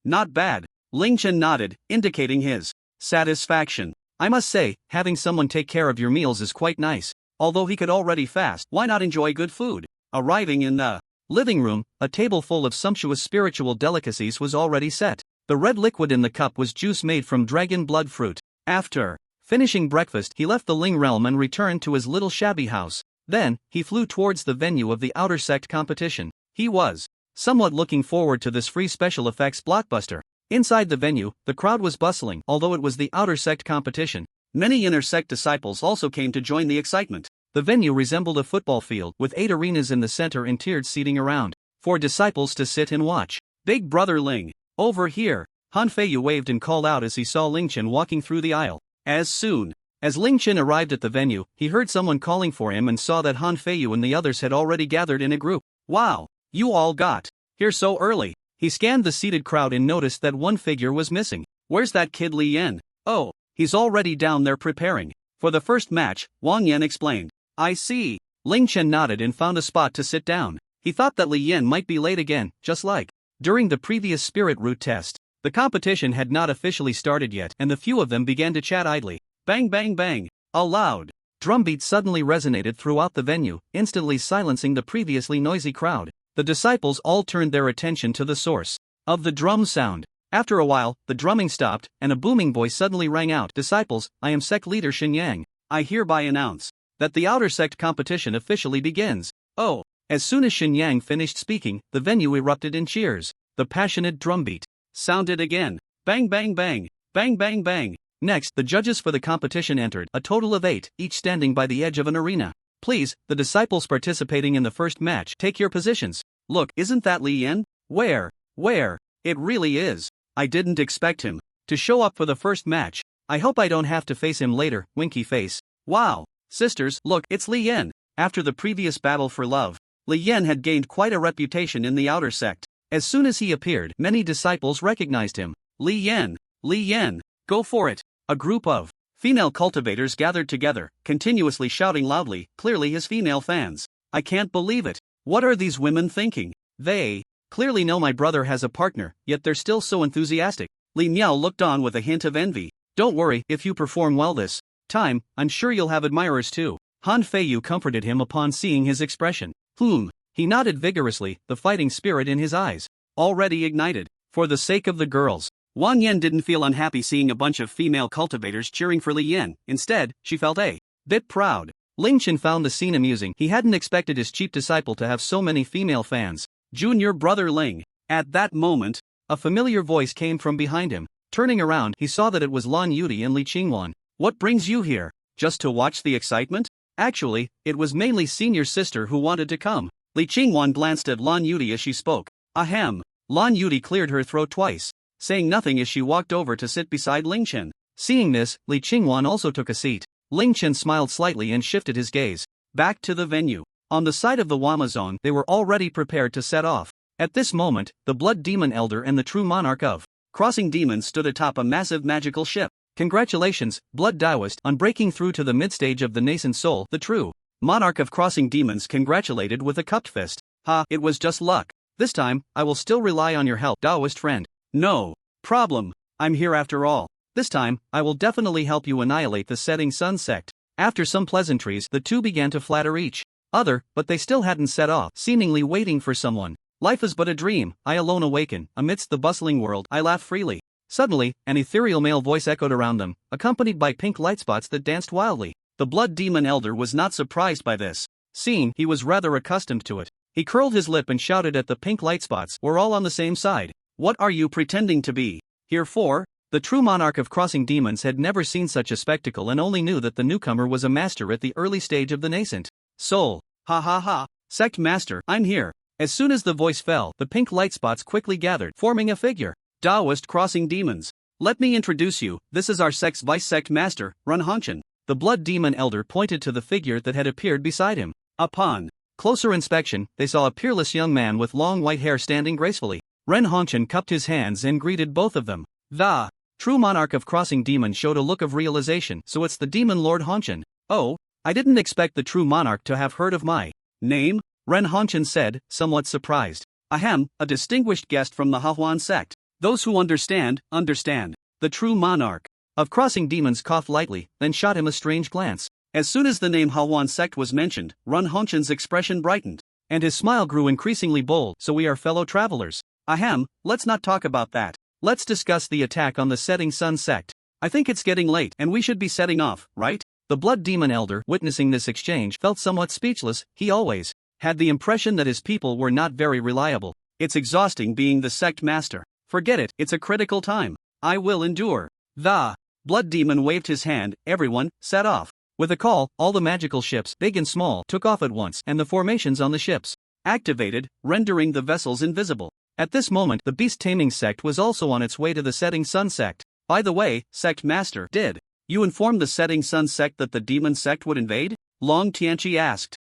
Not bad. Ling Chen nodded, indicating his satisfaction. I must say, having someone take care of your meals is quite nice. Although he could already fast, why not enjoy good food? Arriving in the living room, a table full of sumptuous spiritual delicacies was already set. The red liquid in the cup was juice made from dragon blood fruit. After finishing breakfast, he left the Ling realm and returned to his little shabby house. Then, he flew towards the venue of the outer sect competition. He was somewhat looking forward to this free special effects blockbuster. Inside the venue, the crowd was bustling. Although it was the outer sect competition, many inner sect disciples also came to join the excitement. The venue resembled a football field, with 8 arenas in the center and tiered seating around for disciples to sit and watch. Big brother Ling, over here. Han Feiyu waved and called out as he saw Ling Chen walking through the aisle. As soon as Ling Chen arrived at the venue, he heard someone calling for him and saw that Han Feiyu and the others had already gathered in a group. Wow, you all got here so early. He scanned the seated crowd and noticed that one figure was missing. Where's that kid Li Yan? Oh, he's already down there preparing for the first match, Wang Yan explained. I see. Ling Chen nodded and found a spot to sit down. He thought that Li Yan might be late again, just like during the previous spirit root test. The competition had not officially started yet, and the few of them began to chat idly. Bang bang bang! A loud drumbeat suddenly resonated throughout the venue, instantly silencing the previously noisy crowd. The disciples all turned their attention to the source of the drum sound. After a while, the drumming stopped, and a booming voice suddenly rang out. Disciples, I am sect leader Xinyang. I hereby announce that the outer sect competition officially begins. Oh! As soon as Xinyang finished speaking, the venue erupted in cheers. The passionate drumbeat sounded again. Bang bang bang! Bang bang bang! Next, the judges for the competition entered, a total of 8, each standing by the edge of an arena. Please, the disciples participating in the first match, take your positions. Look, isn't that Li Yan? Where? It really is. I didn't expect him to show up for the first match. I hope I don't have to face him later, winky face. Wow, sisters, look, it's Li Yan. After the previous battle for love, Li Yan had gained quite a reputation in the outer sect. As soon as he appeared, many disciples recognized him. Li Yan, go for it. A group of female cultivators gathered together, continuously shouting loudly, clearly his female fans. I can't believe it. What are these women thinking? They clearly know my brother has a partner, yet they're still so enthusiastic. Li Miao looked on with a hint of envy. Don't worry, if you perform well this time, I'm sure you'll have admirers too. Han Feiyu comforted him upon seeing his expression. He nodded vigorously, the fighting spirit in his eyes already ignited. For the sake of the girls, Wang Yan didn't feel unhappy seeing a bunch of female cultivators cheering for Li Yan. Instead, she felt a bit proud. Ling Chen found the scene amusing. He hadn't expected his cheap disciple to have so many female fans. Junior brother Ling. At that moment, a familiar voice came from behind him. Turning around, he saw that it was Lan Yudi and Li Qingwan. What brings you here? Just to watch the excitement? Actually, it was mainly senior sister who wanted to come. Li Qingwan glanced at Lan Yudi as she spoke. Ahem. Lan Yudi cleared her throat twice, saying nothing as she walked over to sit beside Ling Chen. Seeing this, Li Qingwan also took a seat. Ling Chen smiled slightly and shifted his gaze back to the venue. On the side of the Wama zone, they were already prepared to set off. At this moment, the Blood Demon Elder and the true monarch of Crossing Demons stood atop a massive magical ship. Congratulations, Blood Taoist, on breaking through to the mid-stage of the nascent soul. The true monarch of Crossing Demons congratulated with a cupped fist. Ha, it was just luck. This time, I will still rely on your help, Taoist friend. No problem. I'm here after all. This time, I will definitely help you annihilate the Setting Sun Sect. After some pleasantries, the two began to flatter each other, but they still hadn't set off, seemingly waiting for someone. Life is but a dream, I alone awaken. Amidst the bustling world, I laugh freely. Suddenly, an ethereal male voice echoed around them, accompanied by pink light spots that danced wildly. The Blood Demon Elder was not surprised by this scene, he was rather accustomed to it. He curled his lip and shouted at the pink light spots, "We're all on the same side. What are you pretending to be here for?" The true monarch of Crossing Demons had never seen such a spectacle and only knew that the newcomer was a master at the early stage of the nascent soul. Ha ha ha, Sect Master, I'm here. As soon as the voice fell, the pink light spots quickly gathered, forming a figure. Taoist Crossing Demons. Let me introduce you, this is our sect's Vice Sect Master, Ren Hongchen. The Blood Demon Elder pointed to the figure that had appeared beside him. Upon closer inspection, they saw a peerless young man with long white hair standing gracefully. Ren Hongchen cupped his hands and greeted both of them. The true monarch of Crossing Demons showed a look of realization. So it's the Demon Lord Hongchen. Oh, I didn't expect the true monarch to have heard of my name, Ren Hongchen said, somewhat surprised. Ahem, a distinguished guest from the Hahuan sect. Those who understand, understand. The true monarch of Crossing Demons coughed lightly, then shot him a strange glance. As soon as the name Hahuan sect was mentioned, Ren Hongchen's expression brightened, and his smile grew increasingly bold. So we are fellow travelers. Ahem, let's not talk about that. Let's discuss the attack on the Setting Sun sect. I think it's getting late and we should be setting off, right? The Blood Demon Elder, witnessing this exchange, felt somewhat speechless. He always had the impression that his people were not very reliable. It's exhausting being the sect master. Forget it, it's a critical time. I will endure. The Blood Demon waved his hand. Everyone, set off. With a call, all the magical ships, big and small, took off at once, and the formations on the ships activated, rendering the vessels invisible. At this moment, the Beast Taming Sect was also on its way to the Setting Sun Sect. By the way, Sect Master, did you inform the Setting Sun Sect that the Demon Sect would invade? Long Tianqi asked.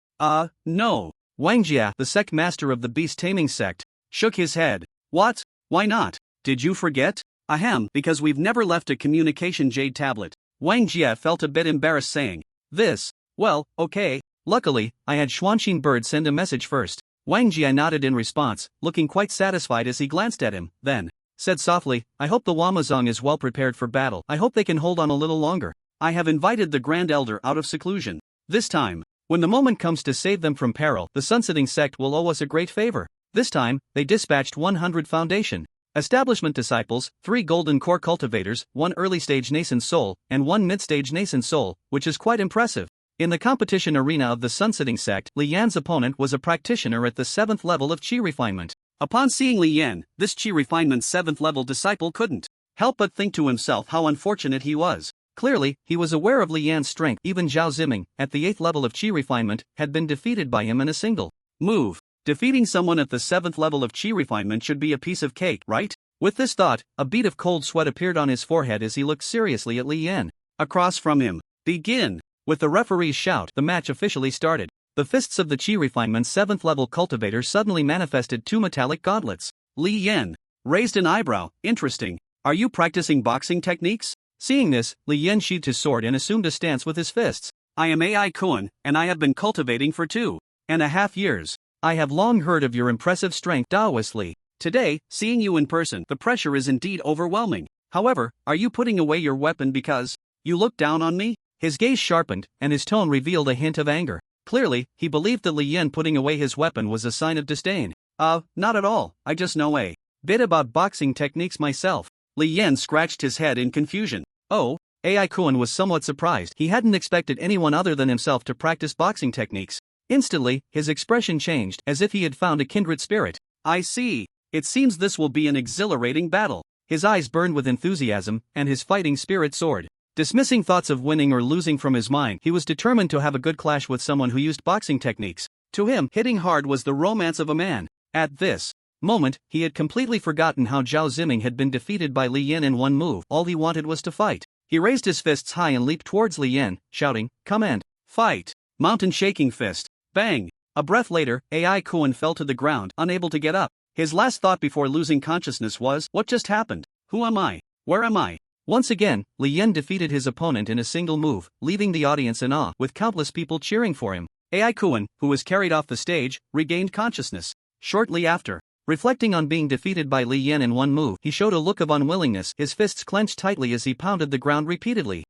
No. Wang Jia, the Sect Master of the Beast Taming Sect, shook his head. What? Why not? Did you forget? Ahem, because we've never left a communication jade tablet. Wang Jia felt a bit embarrassed saying this. Well, okay. Luckily, I had Xuanxin Bird send a message first. Wang Jia nodded in response, looking quite satisfied as he glanced at him, then said softly, I hope the Wamazong is well prepared for battle. I hope they can hold on a little longer. I have invited the Grand Elder out of seclusion. This time, when the moment comes to save them from peril, the Sunsetting Sect will owe us a great favor. This time, they dispatched 100 Foundation Establishment Disciples, 3 Golden Core Cultivators, 1 Early-Stage Nascent Soul, and 1 Mid-Stage Nascent Soul, which is quite impressive. In the competition arena of the Sunsetting Sect, Li Yan's opponent was a practitioner at the 7th level of Qi Refinement. Upon seeing Li Yan, this Qi Refinement 7th level disciple couldn't help but think to himself how unfortunate he was. Clearly, he was aware of Li Yan's strength. Even Zhao Ziming, at the 8th level of Qi Refinement, had been defeated by him in a single move. Defeating someone at the 7th level of Qi Refinement should be a piece of cake, right? With this thought, a bead of cold sweat appeared on his forehead as he looked seriously at Li Yan. Across from him. Begin! With the referee's shout, the match officially started. The fists of the Qi Refinement 7th level cultivator suddenly manifested 2 metallic gauntlets. Li Yan raised an eyebrow. Interesting. Are you practicing boxing techniques? Seeing this, Li Yan sheathed his sword and assumed a stance with his fists. I am Ai Kuan, and I have been cultivating for 2.5 years. I have long heard of your impressive strength, Taoist Li. Today, seeing you in person, the pressure is indeed overwhelming. However, are you putting away your weapon because you look down on me? His gaze sharpened, and his tone revealed a hint of anger. Clearly, he believed that Li Yan putting away his weapon was a sign of disdain. Not at all, I just know a bit about boxing techniques myself. Li Yan scratched his head in confusion. Oh, Ai Kuan was somewhat surprised. He hadn't expected anyone other than himself to practice boxing techniques. Instantly, his expression changed, as if he had found a kindred spirit. I see. It seems this will be an exhilarating battle. His eyes burned with enthusiasm, and his fighting spirit soared. Dismissing thoughts of winning or losing from his mind, he was determined to have a good clash with someone who used boxing techniques. To him, hitting hard was the romance of a man. At this moment, he had completely forgotten how Zhao Ziming had been defeated by Li Yan in one move. All he wanted was to fight. He raised his fists high and leaped towards Li Yan, shouting, "Come and fight!" Mountain shaking fist. Bang! A breath later, AI Kuan fell to the ground, unable to get up. His last thought before losing consciousness was, what just happened? Who am I? Where am I? Once again, Li Yan defeated his opponent in a single move, leaving the audience in awe, with countless people cheering for him. AI Kuan, who was carried off the stage, regained consciousness. Shortly after, reflecting on being defeated by Li Yan in one move, he showed a look of unwillingness, his fists clenched tightly as he pounded the ground repeatedly.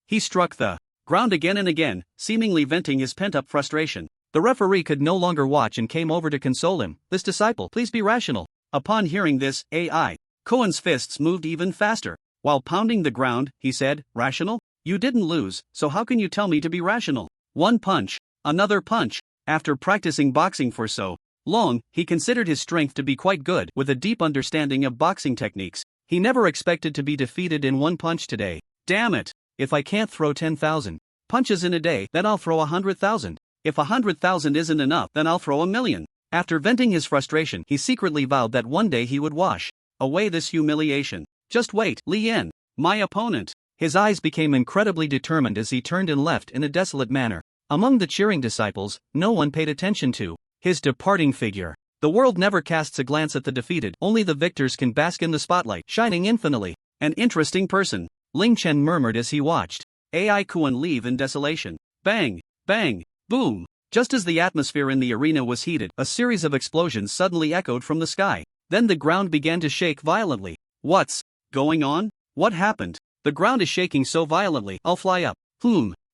He struck the ground again and again, seemingly venting his pent-up frustration. The referee could no longer watch and came over to console him. "This disciple, please be rational." Upon hearing this, AI Kuan's fists moved even faster. While pounding the ground, he said, "Rational? You didn't lose, so how can you tell me to be rational?" One punch, another punch. After practicing boxing for so long, he considered his strength to be quite good. With a deep understanding of boxing techniques, he never expected to be defeated in one punch today. Damn it! If I can't throw 10,000 punches in a day, then I'll throw 100,000. If 100,000 isn't enough, then I'll throw 1,000,000. After venting his frustration, he secretly vowed that one day he would wash away this humiliation. Just wait, Li Yan, my opponent. His eyes became incredibly determined as he turned and left in a desolate manner. Among the cheering disciples, no one paid attention to his departing figure. The world never casts a glance at the defeated, only the victors can bask in the spotlight, shining infinitely. An interesting person, Ling Chen murmured as he watched AI Kuan leave in desolation. Bang! Bang! Boom! Just as the atmosphere in the arena was heated, a series of explosions suddenly echoed from the sky. Then the ground began to shake violently. What's going on? What happened? The ground is shaking so violently, I'll fly up.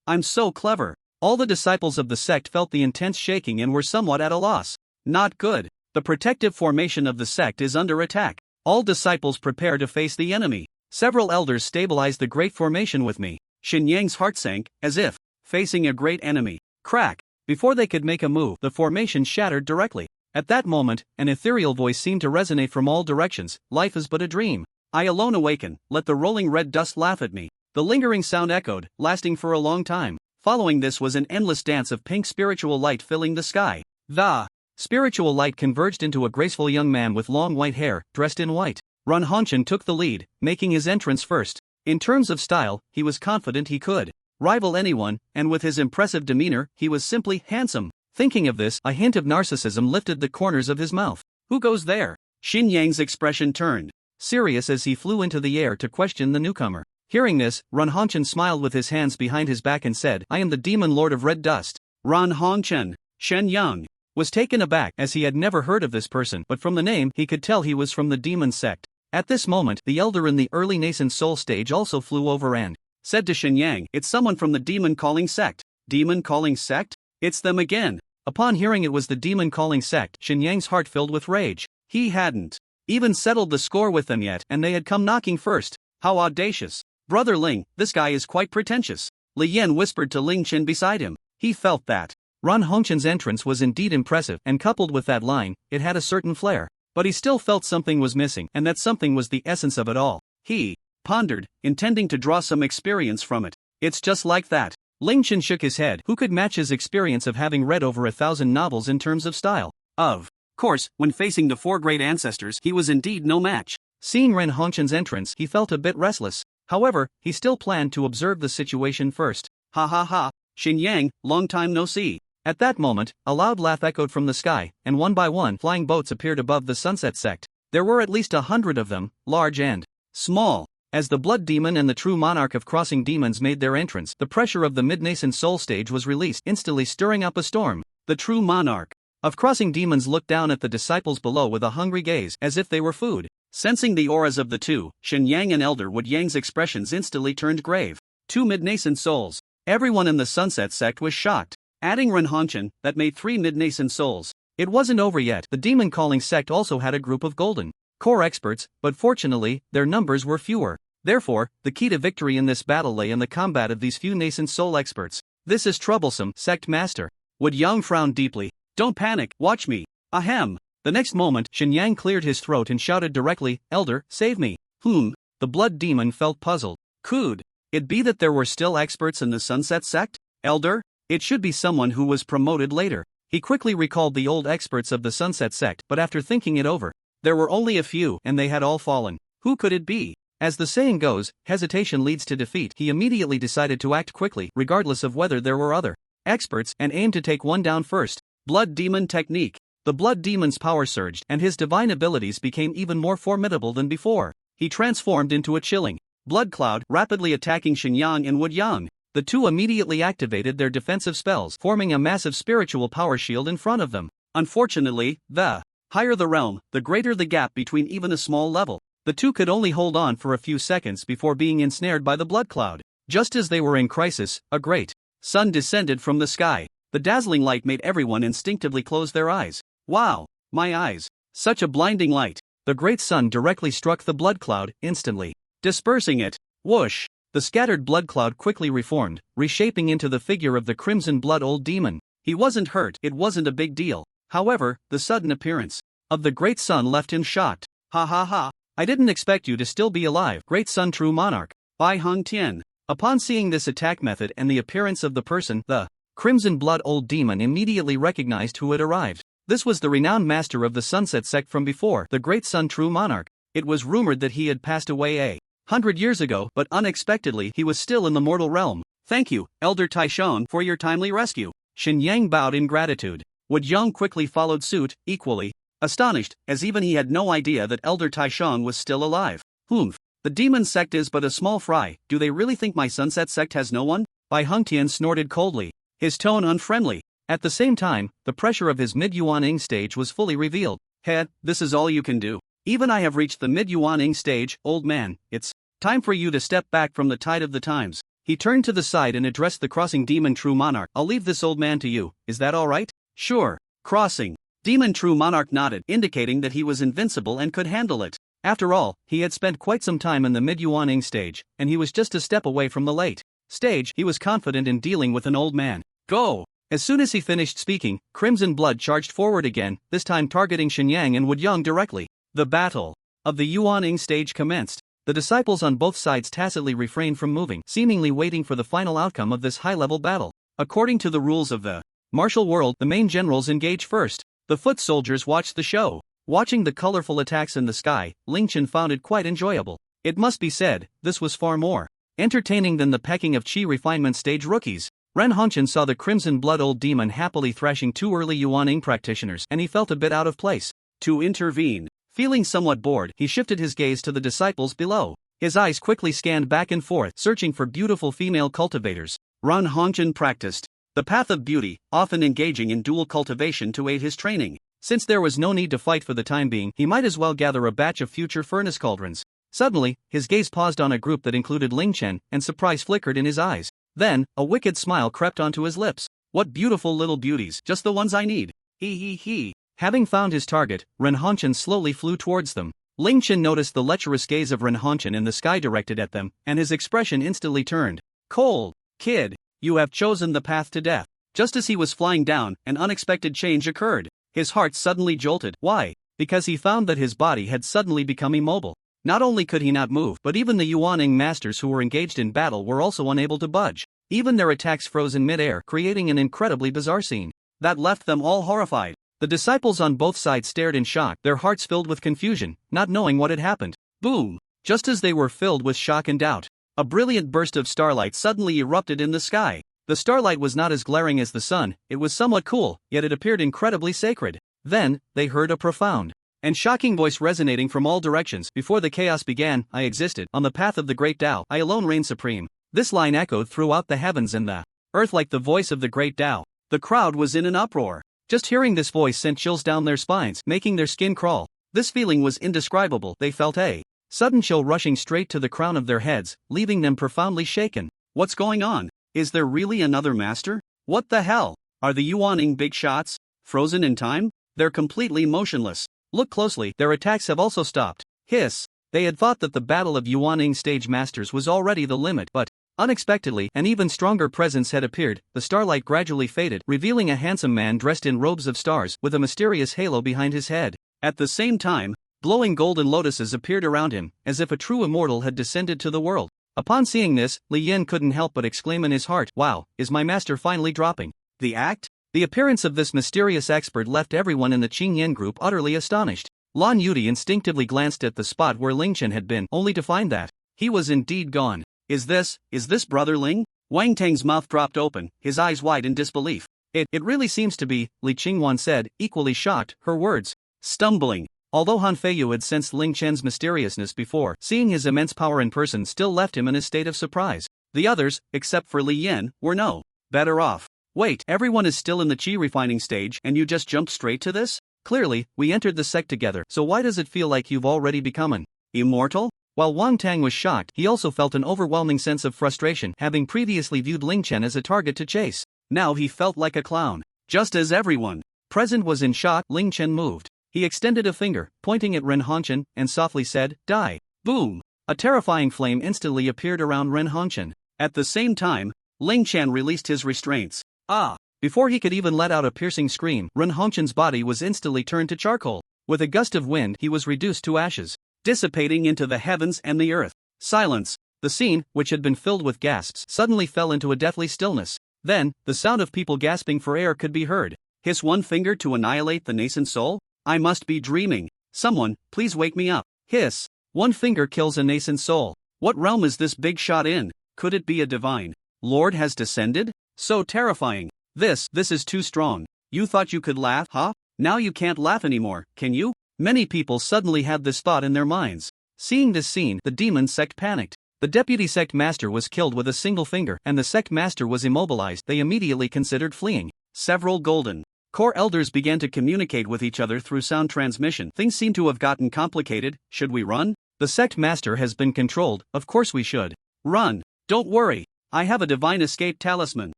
I'm so clever. All the disciples of the sect felt the intense shaking and were somewhat at a loss. Not good. The protective formation of the sect is under attack. All disciples prepare to face the enemy. Several elders stabilized the great formation with me. Xin Yang's heart sank, as if facing a great enemy. Crack! Before they could make a move, the formation shattered directly. At that moment, an ethereal voice seemed to resonate from all directions. Life is but a dream. I alone awaken, let the rolling red dust laugh at me. The lingering sound echoed, lasting for a long time. Following this was an endless dance of pink spiritual light filling the sky. The spiritual light converged into a graceful young man with long white hair, dressed in white. Ran Hongchen took the lead, making his entrance first. In terms of style, he was confident he could rival anyone, and with his impressive demeanor, he was simply handsome. Thinking of this, a hint of narcissism lifted the corners of his mouth. Who goes there? Xin Yang's expression turned serious as he flew into the air to question the newcomer. Hearing this, Ran Hongchen smiled with his hands behind his back and said, "I am the demon lord of red dust." Ran Hongchen, Shen Yang, was taken aback as he had never heard of this person, but from the name he could tell he was from the demon sect. At this moment, the elder in the early nascent soul stage also flew over and said to Shen Yang, "It's someone from the demon calling sect." Demon calling sect? It's them again. Upon hearing it was the demon calling sect, Shen Yang's heart filled with rage. He hadn't even settled the score with them yet, and they had come knocking first. How audacious. "Brother Ling, this guy is quite pretentious," Li Yan whispered to Ling Chen beside him. He felt that Ran Hongchen's entrance was indeed impressive, and coupled with that line, it had a certain flair. But he still felt something was missing, and that something was the essence of it all. He pondered, intending to draw some experience from it. It's just like that. Ling Chen shook his head. Who could match his experience of having read over 1,000 novels in terms of style? Of course, when facing the four great ancestors, he was indeed no match. Seeing Ran Hongchen's entrance, he felt a bit restless. However, he still planned to observe the situation first. Ha ha ha, Xin Yang, long time no see. At that moment, a loud laugh echoed from the sky, and one by one flying boats appeared above the Sunset Sect. There were at least 100 of them, large and small. As the Blood Demon and the true monarch of Crossing Demons made their entrance, the pressure of the mid-nascent soul stage was released, instantly stirring up a storm. The true monarch of Crossing Demons looked down at the disciples below with a hungry gaze, as if they were food. Sensing the auras of the two, Shen Yang and Elder Wood Yang's expressions instantly turned grave. Two mid-nascent souls. Everyone in the Sunset Sect was shocked. Adding Ran Hongchen, that made 3 mid-nascent souls. It wasn't over yet. The Demon Calling Sect also had a group of golden core experts, but fortunately, their numbers were fewer. Therefore, the key to victory in this battle lay in the combat of these few nascent soul experts. This is troublesome, Sect Master. Wood Yang frowned deeply. Don't panic, watch me. Ahem. The next moment, Shen Yang cleared his throat and shouted directly, "Elder, save me." The Blood Demon felt puzzled. Could it be that there were still experts in the Sunset Sect? Elder? It should be someone who was promoted later. He quickly recalled the old experts of the Sunset Sect, but after thinking it over, there were only a few and they had all fallen. Who could it be? As the saying goes, hesitation leads to defeat. He immediately decided to act quickly, regardless of whether there were other experts, and aimed to take one down first. Blood Demon Technique. The Blood Demon's power surged, and his divine abilities became even more formidable than before. He transformed into a chilling blood cloud, rapidly attacking Shenyang and Woodyoung. The two immediately activated their defensive spells, forming a massive spiritual power shield in front of them. Unfortunately, the higher the realm, the greater the gap between even a small level. The two could only hold on for a few seconds before being ensnared by the blood cloud. Just as they were in crisis, a great sun descended from the sky. The dazzling light made everyone instinctively close their eyes. Wow, my eyes! Such a blinding light! The great sun directly struck the blood cloud, instantly dispersing it. Whoosh! The scattered blood cloud quickly reformed, reshaping into the figure of the crimson blood old demon. He wasn't hurt, it wasn't a big deal. However, the sudden appearance of the great sun left him shocked. Ha ha ha! I didn't expect you to still be alive, Great Sun True Monarch. Bai Hung Tian. Upon seeing this attack method and the appearance of the person, the crimson blood old demon immediately recognized who had arrived. This was the renowned master of the Sunset Sect from before, the Great Sun True Monarch. It was rumored that he had passed away 100 years ago, but unexpectedly he was still in the mortal realm. Thank you, Elder Taishon, for your timely rescue. Shenyang bowed in gratitude. Woodyoung quickly followed suit, equally astonished, as even he had no idea that Elder Taishon was still alive. Humph. The demon sect is but a small fry. Do they really think my Sunset Sect has no one? Bai Hungtian snorted coldly, his tone unfriendly. At the same time, the pressure of his mid-Yuan-ing stage was fully revealed. Head, this is all you can do. Even I have reached the mid-Yuan-ing stage, old man. It's time for you to step back from the tide of the times. He turned to the side and addressed the crossing demon True Monarch. I'll leave this old man to you, is that alright? Sure. Crossing. Demon True Monarch nodded, indicating that he was invincible and could handle it. After all, he had spent quite some time in the mid-Yuan-ing stage, and he was just a step away from the late stage. He was confident in dealing with an old man. Go! As soon as he finished speaking, Crimson Blood charged forward again, this time targeting Shenyang and Woodyoung directly. The battle of the Yuan-ing stage commenced. The disciples on both sides tacitly refrained from moving, seemingly waiting for the final outcome of this high-level battle. According to the rules of the martial world, the main generals engage first. The foot soldiers watched the show. Watching the colorful attacks in the sky, Ling Chen found it quite enjoyable. It must be said, this was far more entertaining than the pecking of chi refinement stage rookies. Ren Hongchen saw the crimson blood old demon happily thrashing two early Yuan-ing practitioners, and he felt a bit out of place. To intervene. Feeling somewhat bored, he shifted his gaze to the disciples below. His eyes quickly scanned back and forth, searching for beautiful female cultivators. Ren Hongchen practiced the path of beauty, often engaging in dual cultivation to aid his training. Since there was no need to fight for the time being, he might as well gather a batch of future furnace cauldrons. Suddenly, his gaze paused on a group that included Ling Chen, and surprise flickered in his eyes. Then, a wicked smile crept onto his lips. What beautiful little beauties, just the ones I need. He. Having found his target, Ren Hongchen slowly flew towards them. Ling Chen noticed the lecherous gaze of Ren Hongchen in the sky directed at them, and his expression instantly turned cold. Kid, you have chosen the path to death. Just as he was flying down, an unexpected change occurred. His heart suddenly jolted. Why? Because he found that his body had suddenly become immobile. Not only could he not move, but even the Yuan-ing masters who were engaged in battle were also unable to budge. Even their attacks froze in mid-air, creating an incredibly bizarre scene that left them all horrified. The disciples on both sides stared in shock, their hearts filled with confusion, not knowing what had happened. Boom! Just as they were filled with shock and doubt, a brilliant burst of starlight suddenly erupted in the sky. The starlight was not as glaring as the sun, it was somewhat cool, yet it appeared incredibly sacred. Then, they heard a profound and shocking voice resonating from all directions. Before the chaos began, I existed. On the path of the great Tao, I alone reign supreme. This line echoed throughout the heavens and the earth like the voice of the great Tao. The crowd was in an uproar. Just hearing this voice sent chills down their spines, making their skin crawl. This feeling was indescribable. They felt a sudden chill rushing straight to the crown of their heads, leaving them profoundly shaken. What's going on? Is there really another master? What the hell? Are the Yuan-ing big shots frozen in time? They're completely motionless. Look closely, their attacks have also stopped. Hiss. They had thought that the battle of Yuan-ing stage masters was already the limit, but unexpectedly, an even stronger presence had appeared. The starlight gradually faded, revealing a handsome man dressed in robes of stars, with a mysterious halo behind his head. At the same time, glowing golden lotuses appeared around him, as if a true immortal had descended to the world. Upon seeing this, Li Yin couldn't help but exclaim in his heart, "Wow, is my master finally dropping the act?" The appearance of this mysterious expert left everyone in the Qingyan group utterly astonished. Lan Yudi instinctively glanced at the spot where Ling Chen had been, only to find that he was indeed gone. Is this Brother Ling? Wang Tang's mouth dropped open, his eyes wide in disbelief. It really seems to be, Li Qingwan said, equally shocked, her words stumbling. Although Han Feiyu had sensed Ling Chen's mysteriousness before, seeing his immense power in person still left him in a state of surprise. The others, except for Li Yan, were no better off. Wait, everyone is still in the qi refining stage and you just jumped straight to this? Clearly, we entered the sect together, so why does it feel like you've already become an immortal? While Wang Tang was shocked, he also felt an overwhelming sense of frustration, having previously viewed Ling Chen as a target to chase. Now he felt like a clown. Just as everyone present was in shock, Ling Chen moved. He extended a finger, pointing at Ren Hongchen, and softly said, "Die." Boom! A terrifying flame instantly appeared around Ren Hongchen. At the same time, Ling Chen released his restraints. Ah! Before he could even let out a piercing scream, Ren Hongchen's body was instantly turned to charcoal. With a gust of wind, he was reduced to ashes, dissipating into the heavens and the earth. Silence. The scene, which had been filled with gasps, suddenly fell into a deathly stillness. Then, the sound of people gasping for air could be heard. Hiss one finger to annihilate the nascent soul? I must be dreaming. Someone, please wake me up. Hiss. One finger kills a nascent soul. What realm is this big shot in? Could it be a divine lord has descended? So terrifying. This is too strong. You thought you could laugh, huh? Now you can't laugh anymore, can you? Many people suddenly had this thought in their minds. Seeing this scene, the demon sect panicked. The deputy sect master was killed with a single finger, and the sect master was immobilized. They immediately considered fleeing. Several golden core elders began to communicate with each other through sound transmission. Things seem to have gotten complicated. Should we run? The sect master has been controlled, of course we should. Run. Don't worry. I have a divine escape talisman.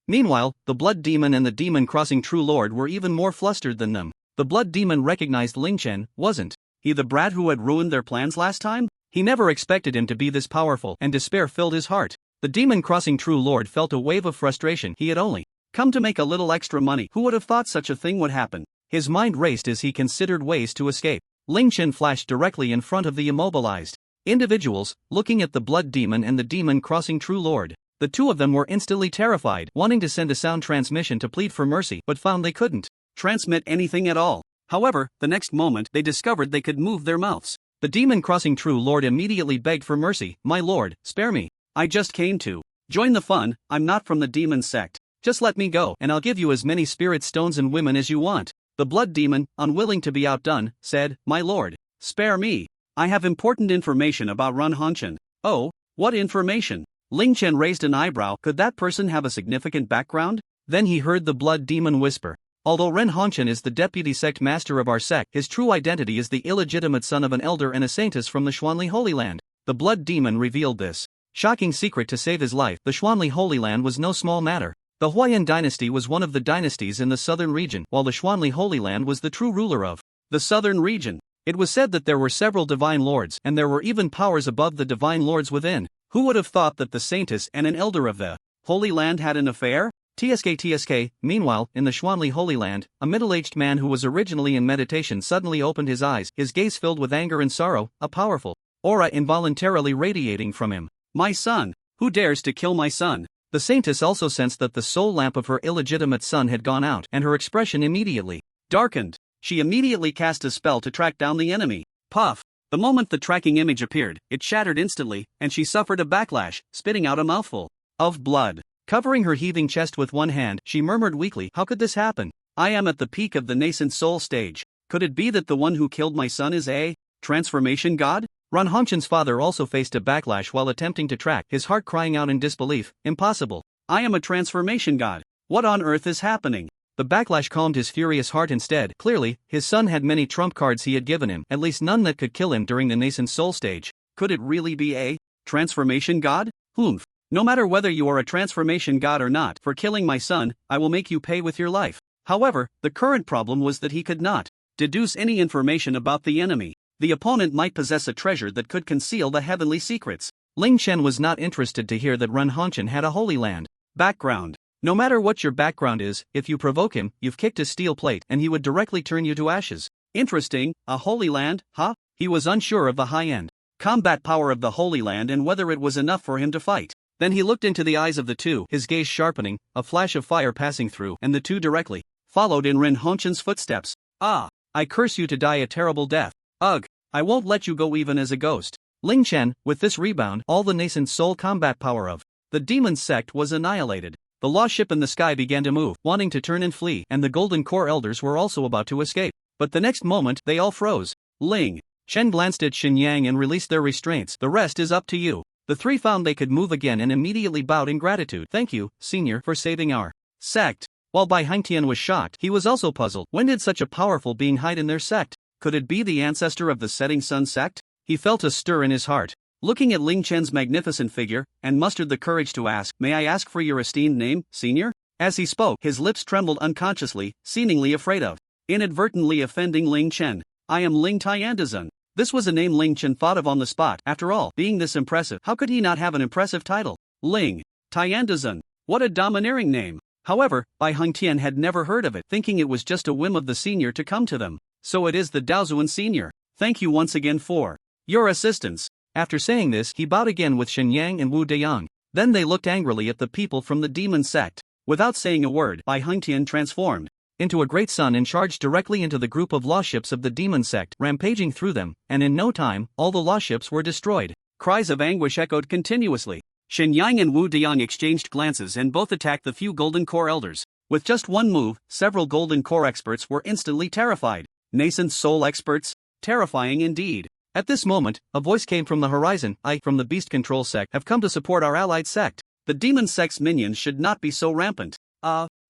Meanwhile, the blood demon and the demon crossing true lord were even more flustered than them. The blood demon recognized Ling Chen, wasn't he the brat who had ruined their plans last time? He never expected him to be this powerful, and despair filled his heart. The demon crossing true lord felt a wave of frustration. He had only come to make a little extra money. Who would have thought such a thing would happen? His mind raced as he considered ways to escape. Ling Chen flashed directly in front of the immobilized individuals, looking at the blood demon and the demon crossing true lord. The two of them were instantly terrified, wanting to send a sound transmission to plead for mercy, but found they couldn't transmit anything at all. However, the next moment they discovered they could move their mouths. The demon crossing true lord immediately begged for mercy. "My lord, spare me. I just came to join the fun. I'm not from the demon sect. Just let me go, and I'll give you as many spirit stones and women as you want." The blood demon, unwilling to be outdone, said, "My lord, spare me. I have important information about Ren Hongchen." "Oh, what information?" Ling Chen raised an eyebrow. Could that person have a significant background? Then he heard the blood demon whisper, "Although Ren Hongchen is the deputy sect master of our sect, his true identity is the illegitimate son of an elder and a saintess from the Xuanli Holy Land." The blood demon revealed this shocking secret to save his life. The Xuanli Holy Land was no small matter. The Huayan dynasty was one of the dynasties in the southern region, while the Xuanli Holy Land was the true ruler of the southern region. It was said that there were several divine lords, and there were even powers above the divine lords within. Who would have thought that the saintess and an elder of the Holy Land had an affair? TSK. Meanwhile, in the Xuanli Holy Land, a middle-aged man who was originally in meditation suddenly opened his eyes, his gaze filled with anger and sorrow, a powerful aura involuntarily radiating from him. "My son! Who dares to kill my son?" The saintess also sensed that the soul lamp of her illegitimate son had gone out, and her expression immediately darkened. She immediately cast a spell to track down the enemy. Puff! The moment the tracking image appeared, it shattered instantly, and she suffered a backlash, spitting out a mouthful of blood. Covering her heaving chest with one hand, she murmured weakly, "How could this happen? I am at the peak of the nascent soul stage. Could it be that the one who killed my son is a transformation god?" Ren Hongchen's father also faced a backlash while attempting to track, his heart crying out in disbelief, "Impossible. I am a transformation god. What on earth is happening?" The backlash calmed his furious heart instead. Clearly, his son had many trump cards he had given him, at least none that could kill him during the nascent soul stage. Could it really be a transformation god? Humph. No matter whether you are a transformation god or not, for killing my son, I will make you pay with your life. However, the current problem was that he could not deduce any information about the enemy. The opponent might possess a treasure that could conceal the heavenly secrets. Ling Chen was not interested to hear that Ren Hongchen had a Holy Land background. No matter what your background is, if you provoke him, you've kicked a steel plate and he would directly turn you to ashes. Interesting, a Holy Land, huh? He was unsure of the high-end combat power of the Holy Land and whether it was enough for him to fight. Then he looked into the eyes of the two, his gaze sharpening, a flash of fire passing through, and the two directly followed in Rin Honchen's footsteps. Ah! I curse you to die a terrible death. Ugh! I won't let you go even as a ghost. Ling Chen, with this rebound, all the nascent soul combat power of the demon sect was annihilated. The lost ship in the sky began to move, wanting to turn and flee, and the Golden Core elders were also about to escape. But the next moment, they all froze. Ling Chen glanced at Xinyang and released their restraints. The rest is up to you. The three found they could move again and immediately bowed in gratitude. Thank you, Senior, for saving our sect. While Bai Hangtian was shocked, he was also puzzled. When did such a powerful being hide in their sect? Could it be the ancestor of the Setting Sun sect? He felt a stir in his heart. Looking at Ling Chen's magnificent figure, and mustered the courage to ask, "May I ask for your esteemed name, Senior?" As he spoke, his lips trembled unconsciously, seemingly afraid of inadvertently offending Ling Chen. "I am Ling Tiandazun." This was a name Ling Chen thought of on the spot. After all, being this impressive, how could he not have an impressive title? Ling Tiandazun. What a domineering name. However, Bai Hangtian had never heard of it, thinking it was just a whim of the senior to come to them. So it is the Daozuan senior. Thank you once again for your assistance. After saying this, he bowed again with Shenyang and Wu Deyang. Then they looked angrily at the people from the demon sect. Without saying a word, Bai Hangtian transformed into a great sun and charged directly into the group of lost ships of the demon sect, rampaging through them, and in no time, all the lost ships were destroyed. Cries of anguish echoed continuously. Shenyang and Wu Deyang exchanged glances and both attacked the few Golden Core elders. With just one move, several Golden Core experts were instantly terrified. Nascent soul experts? Terrifying indeed. At this moment, a voice came from the horizon. "I, from the Beast Control Sect, have come to support our allied sect. The Demon Sect's minions should not be so rampant."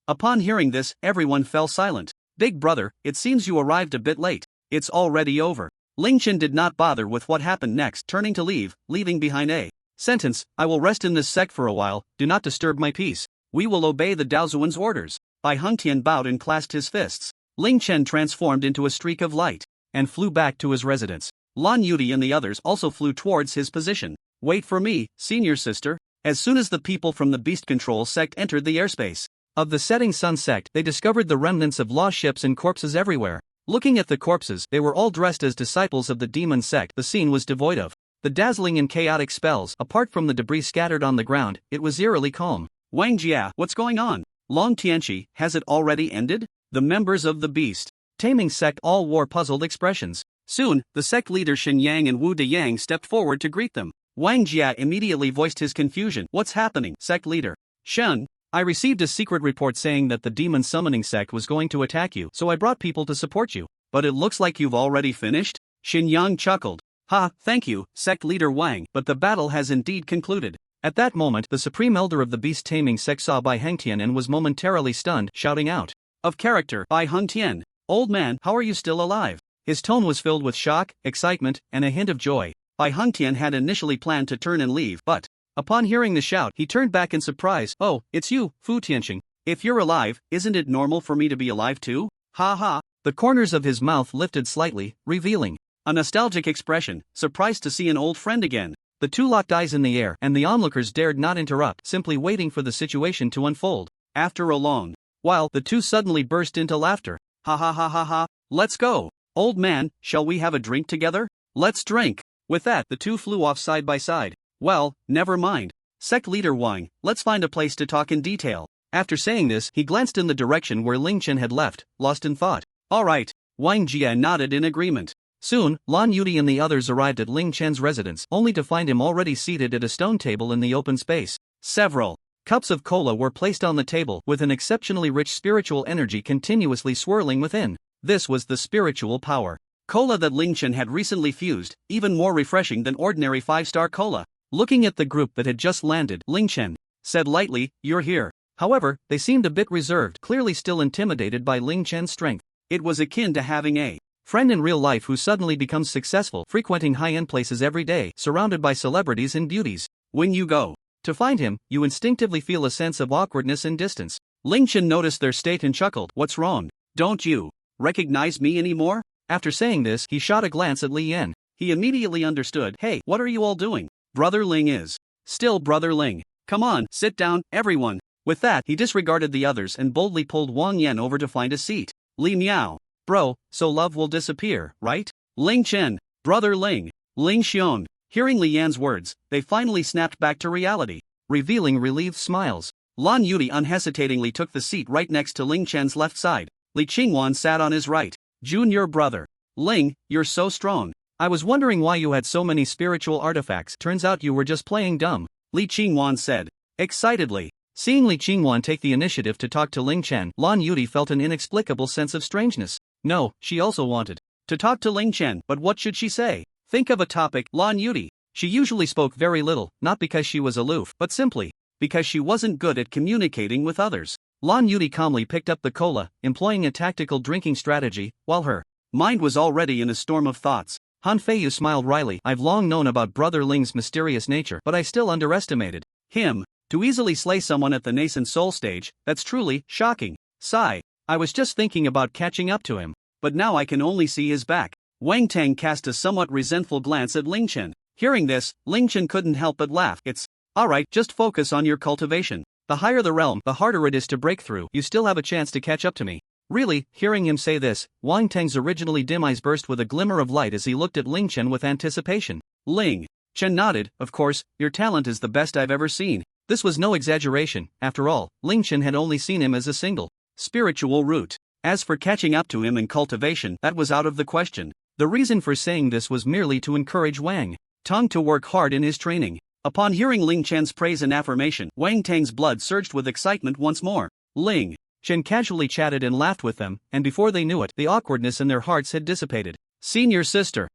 Upon hearing this, everyone fell silent. "Big brother, it seems you arrived a bit late. It's already over." Ling Chen did not bother with what happened next, turning to leaving behind a sentence. "I will rest in this sect for a while, do not disturb my peace. We will obey the Daozuan's orders." Bai Hangtian bowed and clasped his fists. Ling Chen transformed into a streak of light and flew back to his residence. Lan Yudi and the others also flew towards his position. "Wait for me, senior sister." As soon as the people from the Beast Control Sect entered the airspace of the Setting Sun Sect, they discovered the remnants of lost ships and corpses everywhere. Looking at the corpses, they were all dressed as disciples of the Demon Sect. The scene was devoid of the dazzling and chaotic spells. Apart from the debris scattered on the ground, it was eerily calm. "Wang Jia, what's going on? Long Tianchi, has it already ended?" The members of the Beast Taming Sect all wore puzzled expressions. Soon, the sect leader Shenyang and Wu Deyang stepped forward to greet them. Wang Jia immediately voiced his confusion. "What's happening, sect leader?" "Shen, I received a secret report saying that the demon summoning sect was going to attack you, so I brought people to support you. But it looks like you've already finished?" Shenyang chuckled. "Ha, thank you, sect leader Wang, but the battle has indeed concluded." At that moment, the supreme elder of the beast taming sect saw Bai Hangtian and was momentarily stunned, shouting out, "Of character, Bai Hangtian! Old man, how are you still alive?" His tone was filled with shock, excitement, and a hint of joy. Bai Hangtian had initially planned to turn and leave, but upon hearing the shout, he turned back in surprise. "Oh, it's you, Fu Tianqing. If you're alive, isn't it normal for me to be alive too? Ha ha." The corners of his mouth lifted slightly, revealing a nostalgic expression, surprised to see an old friend again. The two locked eyes in the air, and the onlookers dared not interrupt, simply waiting for the situation to unfold. After a long while, the two suddenly burst into laughter. "Ha ha ha ha ha, let's go. Old man, shall we have a drink together? Let's drink." With that, the two flew off side by side. "Well, never mind. Sect leader Wang, let's find a place to talk in detail." After saying this, he glanced in the direction where Ling Chen had left, lost in thought. "Alright." Wang Jia nodded in agreement. Soon, Lan Yudi and the others arrived at Ling Chen's residence, only to find him already seated at a stone table in the open space. Several cups of cola were placed on the table, with an exceptionally rich spiritual energy continuously swirling within. This was the spiritual power cola that Ling Chen had recently fused, even more refreshing than ordinary 5-star cola. Looking at the group that had just landed, Ling Chen said lightly, "You're here." However, they seemed a bit reserved, clearly still intimidated by Ling Chen's strength. It was akin to having a friend in real life who suddenly becomes successful, frequenting high-end places every day, surrounded by celebrities and beauties. When you go to find him, you instinctively feel a sense of awkwardness and distance. Ling Chen noticed their state and chuckled. "What's wrong? Don't you recognize me anymore?" After saying this, he shot a glance at Li Yan. He immediately understood. "Hey, what are you all doing? Brother Ling is still Brother Ling. Come on, sit down, everyone." With that, he disregarded the others and boldly pulled Wang Yan over to find a seat. "Li Miao. Bro, so love will disappear, right? Ling Chen, Brother Ling, Ling Xion." Hearing Li Yan's words, they finally snapped back to reality, revealing relieved smiles. Lan Yudi unhesitatingly took the seat right next to Ling Chen's left side. Li Qingwan sat on his right. Junior brother. Ling, you're so strong. I was wondering why you had so many spiritual artifacts. Turns out you were just playing dumb, Li Qingwan said, excitedly. Seeing Li Qingwan take the initiative to talk to Ling Chen, Lan Yuti felt an inexplicable sense of strangeness. No, she also wanted to talk to Ling Chen, but what should she say? Think of a topic, Lan Yuti. She usually spoke very little, not because she was aloof, but simply because she wasn't good at communicating with others. Lan Yuti calmly picked up the cola, employing a tactical drinking strategy, while her mind was already in a storm of thoughts. Han Feiyu smiled wryly. I've long known about Brother Ling's mysterious nature, but I still underestimated him. To easily slay someone at the nascent soul stage, that's truly shocking. Sigh. I was just thinking about catching up to him, but now I can only see his back. Wang Tang cast a somewhat resentful glance at Ling Chen. Hearing this, Ling Chen couldn't help but laugh. It's alright, just focus on your cultivation. The higher the realm, the harder it is to break through. You still have a chance to catch up to me. Really, hearing him say this, Wang Tang's originally dim eyes burst with a glimmer of light as he looked at Ling Chen with anticipation. Ling Chen nodded. Of course, your talent is the best I've ever seen. This was no exaggeration. After all, Ling Chen had only seen him as a single spiritual root. As for catching up to him in cultivation, that was out of the question. The reason for saying this was merely to encourage Wang Tang to work hard in his training. Upon hearing Ling Chen's praise and affirmation, Wang Tang's blood surged with excitement once more. Ling Chen casually chatted and laughed with them, and before they knew it, the awkwardness in their hearts had dissipated. Senior sister,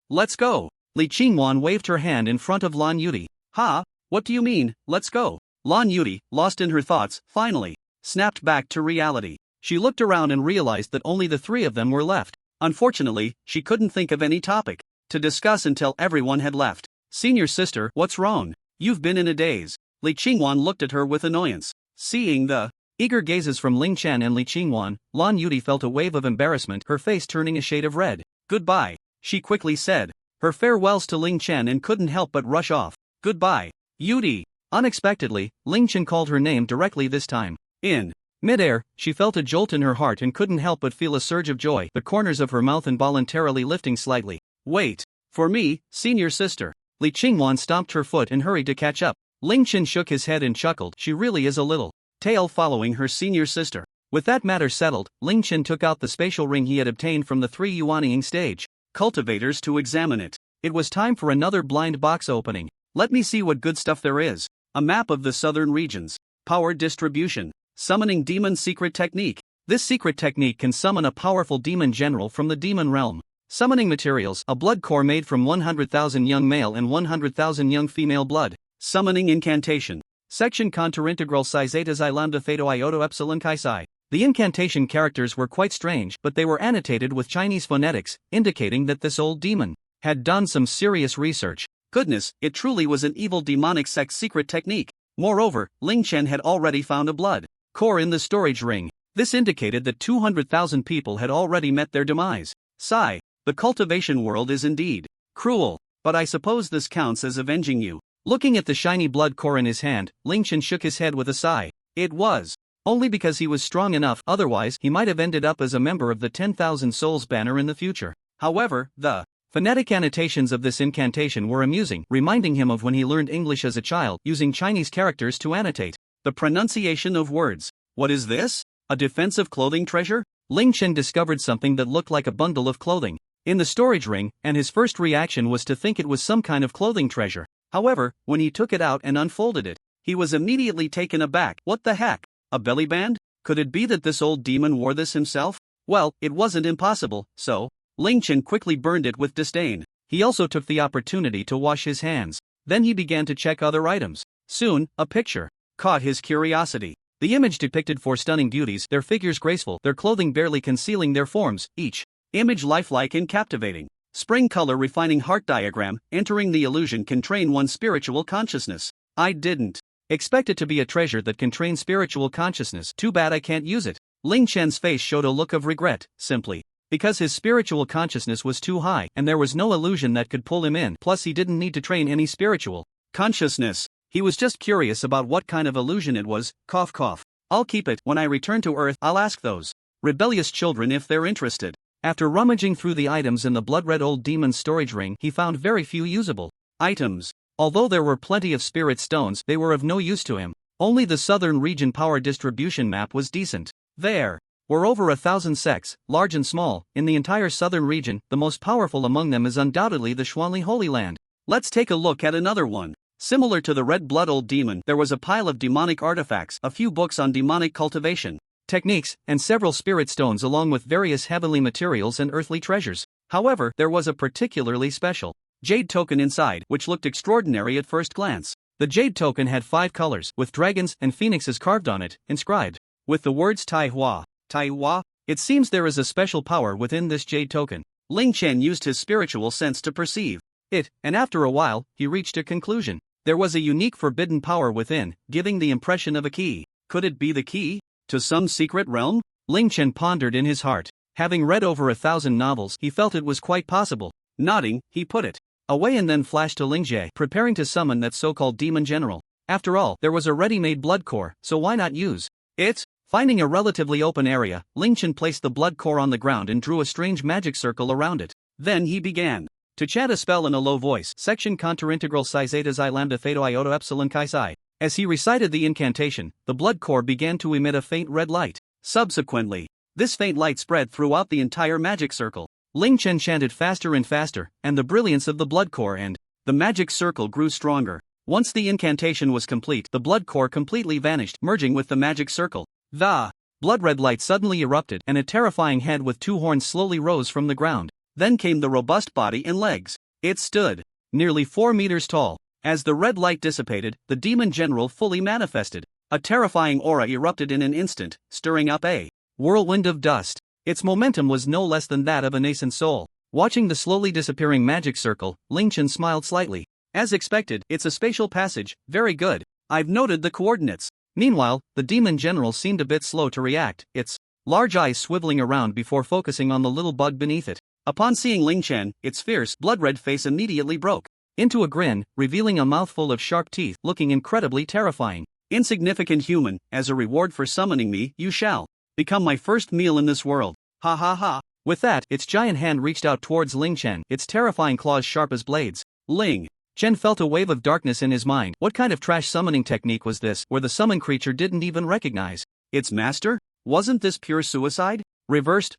let's go. Li Qingwan waved her hand in front of Lan Yuti. Ha, what do you mean, let's go? Lan Yuti, lost in her thoughts, finally snapped back to reality. She looked around and realized that only the three of them were left. Unfortunately, she couldn't think of any topic to discuss until everyone had left. Senior sister, what's wrong? You've been in a daze. Li Qingwan looked at her with annoyance. Seeing the eager gazes from Ling Chen and Li Qingwan, Lan Yuti felt a wave of embarrassment, her face turning a shade of red. Goodbye, she quickly said her farewells to Ling Chen and couldn't help but rush off. Goodbye, Yuti. Unexpectedly, Ling Chen called her name directly this time. In midair, she felt a jolt in her heart and couldn't help but feel a surge of joy, the corners of her mouth involuntarily lifting slightly. Wait for me, senior sister. Li Qingwan stomped her foot and hurried to catch up. Ling Chen shook his head and chuckled. She really is a little tale following her senior sister. With that matter settled, Ling Chen took out the spatial ring he had obtained from the 3 Yuanying stage cultivators to examine it. It was time for another blind box opening. Let me see what good stuff there is. A map of the southern regions. Power distribution. Summoning demon secret technique. This secret technique can summon a powerful demon general from the demon realm. Summoning materials. A blood core made from 100,000 young male and 100,000 young female blood. Summoning incantation. Section Contraintegral Psi Zeta Xi Lambda Theta Iota Epsilon Chi Psi. The incantation characters were quite strange, but they were annotated with Chinese phonetics, indicating that this old demon had done some serious research. Goodness, it truly was an evil demonic Sect secret technique. Moreover, Ling Chen had already found a blood core in the storage ring. This indicated that 200,000 people had already met their demise. Sigh, the cultivation world is indeed cruel, but I suppose this counts as avenging you. Looking at the shiny blood core in his hand, Ling Chen shook his head with a sigh. It was only because he was strong enough, otherwise he might have ended up as a member of the 10,000 Souls banner in the future. However, the phonetic annotations of this incantation were amusing, reminding him of when he learned English as a child, using Chinese characters to annotate the pronunciation of words. What is this? A defensive clothing treasure? Ling Chen discovered something that looked like a bundle of clothing in the storage ring, and his first reaction was to think it was some kind of clothing treasure. However, when he took it out and unfolded it, he was immediately taken aback. What the heck? A belly band? Could it be that this old demon wore this himself? Well, it wasn't impossible, so Ling Chen quickly burned it with disdain. He also took the opportunity to wash his hands. Then he began to check other items. Soon, a picture caught his curiosity. The image depicted four stunning beauties, their figures graceful, their clothing barely concealing their forms, each image lifelike and captivating. Spring color refining heart diagram, entering the illusion can train one's spiritual consciousness. I didn't expect it to be a treasure that can train spiritual consciousness. Too bad I can't use it. Ling Chen's face showed a look of regret, simply because his spiritual consciousness was too high, and there was no illusion that could pull him in. Plus he didn't need to train any spiritual consciousness. He was just curious about what kind of illusion it was. Cough cough. I'll keep it. When I return to Earth, I'll ask those rebellious children if they're interested. After rummaging through the items in the blood-red old demon's storage ring, he found very few usable items. Although there were plenty of spirit stones, they were of no use to him. Only the southern region power distribution map was decent. There were over 1,000 sects, large and small, in the entire southern region. The most powerful among them is undoubtedly the Xuanli Holy Land. Let's take a look at another one. Similar to the red blood old demon, there was a pile of demonic artifacts, a few books on demonic cultivation techniques, and several spirit stones along with various heavenly materials and earthly treasures. However, there was a particularly special jade token inside, which looked extraordinary at first glance. The jade token had 5 colors, with dragons and phoenixes carved on it, inscribed with the words Tai Hua. Tai Hua? It seems there is a special power within this jade token. Ling Chen used his spiritual sense to perceive it, and after a while, he reached a conclusion. There was a unique forbidden power within, giving the impression of a key. Could it be the key to some secret realm? Ling Chen pondered in his heart. Having read over 1,000 novels, he felt it was quite possible. Nodding, he put it away and then flashed to Ling Jie, preparing to summon that so-called demon general. After all, there was a ready-made blood core, so why not use it? Finding a relatively open area, Ling Chen placed the blood core on the ground and drew a strange magic circle around it. Then he began to chant a spell in a low voice. Section Counterintegral Psi Zeta Xi Lambda Theta Iota Epsilon Chi Psi. As he recited the incantation, the blood core began to emit a faint red light. Subsequently, this faint light spread throughout the entire magic circle. Ling Chen chanted faster and faster, and the brilliance of the blood core and the magic circle grew stronger. Once the incantation was complete, the blood core completely vanished, merging with the magic circle. The blood red light suddenly erupted, and a terrifying head with 2 horns slowly rose from the ground. Then came the robust body and legs. It stood nearly 4 meters tall. As the red light dissipated, the demon general fully manifested. A terrifying aura erupted in an instant, stirring up a whirlwind of dust. Its momentum was no less than that of a nascent soul. Watching the slowly disappearing magic circle, Ling Chen smiled slightly. As expected, it's a spatial passage. Very good. I've noted the coordinates. Meanwhile, the demon general seemed a bit slow to react, its large eyes swiveling around before focusing on the little bug beneath it. Upon seeing Ling Chen, its fierce, blood-red face immediately broke into a grin, revealing a mouthful of sharp teeth, looking incredibly terrifying. Insignificant human, as a reward for summoning me, you shall become my first meal in this world. Ha ha ha. With that, its giant hand reached out towards Ling Chen, its terrifying claws sharp as blades. Ling Chen felt a wave of darkness in his mind. What kind of trash summoning technique was this, where the summoned creature didn't even recognize its master? Wasn't this pure suicide? Reversed.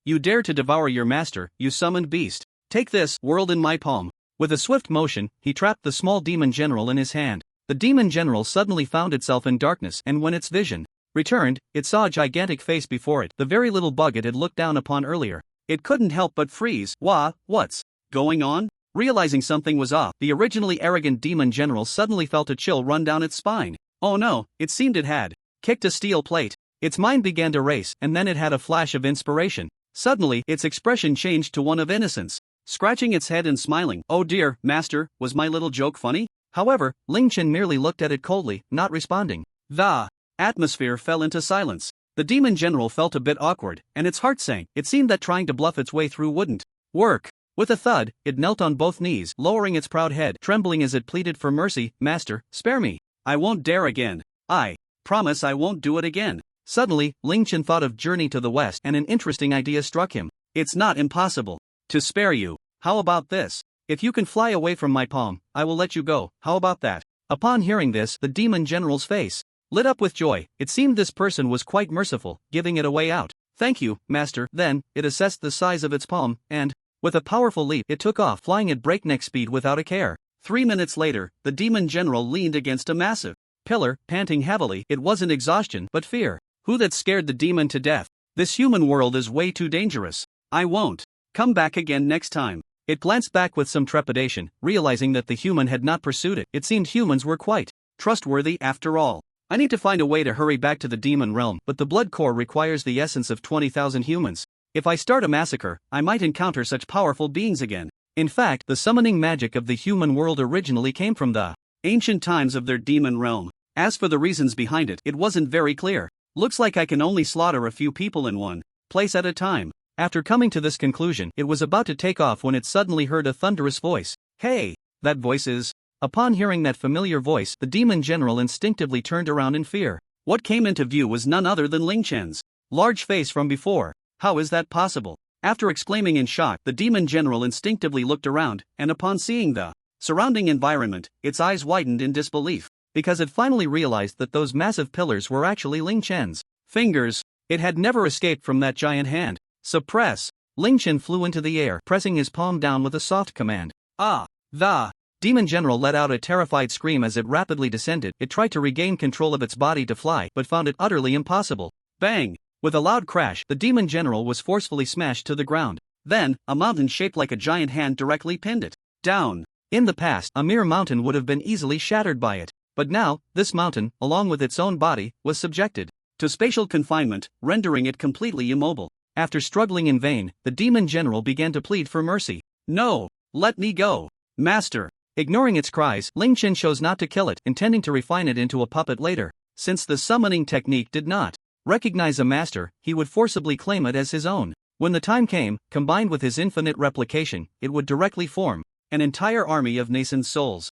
You dare to devour your master, you summoned beast. Take this world in my palm. With a swift motion, he trapped the small demon general in his hand. The demon general suddenly found itself in darkness, and when its vision returned, it saw a gigantic face before it, the very little bug it had looked down upon earlier. It couldn't help but freeze. What's going on? Realizing something was off, the originally arrogant demon general suddenly felt a chill run down its spine. Oh no, it seemed it had kicked a steel plate. Its mind began to race, and then it had a flash of inspiration. Suddenly, its expression changed to one of innocence. Scratching its head and smiling, "Oh dear, master, was my little joke funny?" However, Ling Chen merely looked at it coldly, not responding. The atmosphere fell into silence. The demon general felt a bit awkward, and its heart sank. It seemed that trying to bluff its way through wouldn't work. With a thud, it knelt on both knees, lowering its proud head, trembling as it pleaded for mercy. "Master, spare me. I won't dare again. I promise I won't do it again." Suddenly, Ling Chen thought of journey to the west, and an interesting idea struck him. "It's not impossible to spare you. How about this? If you can fly away from my palm, I will let you go. How about that?" Upon hearing this, the demon general's face lit up with joy. It seemed this person was quite merciful, giving it a way out. "Thank you, master." Then, it assessed the size of its palm, and, with a powerful leap, it took off, flying at breakneck speed without a care. 3 minutes later, the demon general leaned against a massive pillar, panting heavily. It wasn't exhaustion, but fear. Who that scared the demon to death? This human world is way too dangerous. I won't come back again next time. It glanced back with some trepidation, realizing that the human had not pursued it. It seemed humans were quite trustworthy after all. I need to find a way to hurry back to the demon realm, but the blood core requires the essence of 20,000 humans. If I start a massacre, I might encounter such powerful beings again. In fact, the summoning magic of the human world originally came from the ancient times of their demon realm. As for the reasons behind it, it wasn't very clear. Looks like I can only slaughter a few people in one place at a time. After coming to this conclusion, it was about to take off when it suddenly heard a thunderous voice. "Hey, that voice is..." Upon hearing that familiar voice, the demon general instinctively turned around in fear. What came into view was none other than Ling Chen's large face from before. How is that possible? After exclaiming in shock, the demon general instinctively looked around, and upon seeing the surrounding environment, its eyes widened in disbelief, because it finally realized that those massive pillars were actually Ling Chen's fingers. It had never escaped from that giant hand. Suppress. Ling Chen flew into the air, pressing his palm down with a soft command. Ah! The Demon General let out a terrified scream as it rapidly descended. It tried to regain control of its body to fly, but found it utterly impossible. Bang! With a loud crash, the Demon General was forcefully smashed to the ground. Then, a mountain shaped like a giant hand directly pinned it down. In the past, a mere mountain would have been easily shattered by it. But now, this mountain, along with its own body, was subjected to spatial confinement, rendering it completely immobile. After struggling in vain, the Demon General began to plead for mercy. No! Let me go! Master! Ignoring its cries, Ling Chen chose not to kill it, intending to refine it into a puppet later. Since the summoning technique did not recognize a master, he would forcibly claim it as his own. When the time came, combined with his infinite replication, it would directly form an entire army of nascent souls.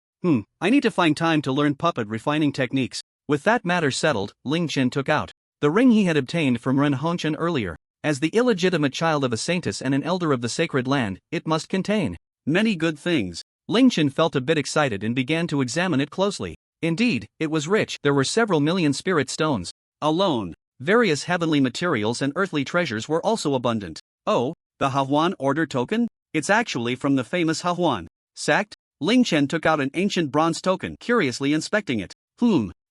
I need to find time to learn puppet refining techniques. With that matter settled, Ling Chen took out the ring he had obtained from Ren Hongchen earlier. As the illegitimate child of a saintess and an elder of the sacred land, it must contain many good things. Ling Chen felt a bit excited and began to examine it closely. Indeed, it was rich. There were several million spirit stones alone. Various heavenly materials and earthly treasures were also abundant. Oh, the Hahuan Order token? It's actually from the famous Hahuan Sect? Ling Chen took out an ancient bronze token, curiously inspecting it.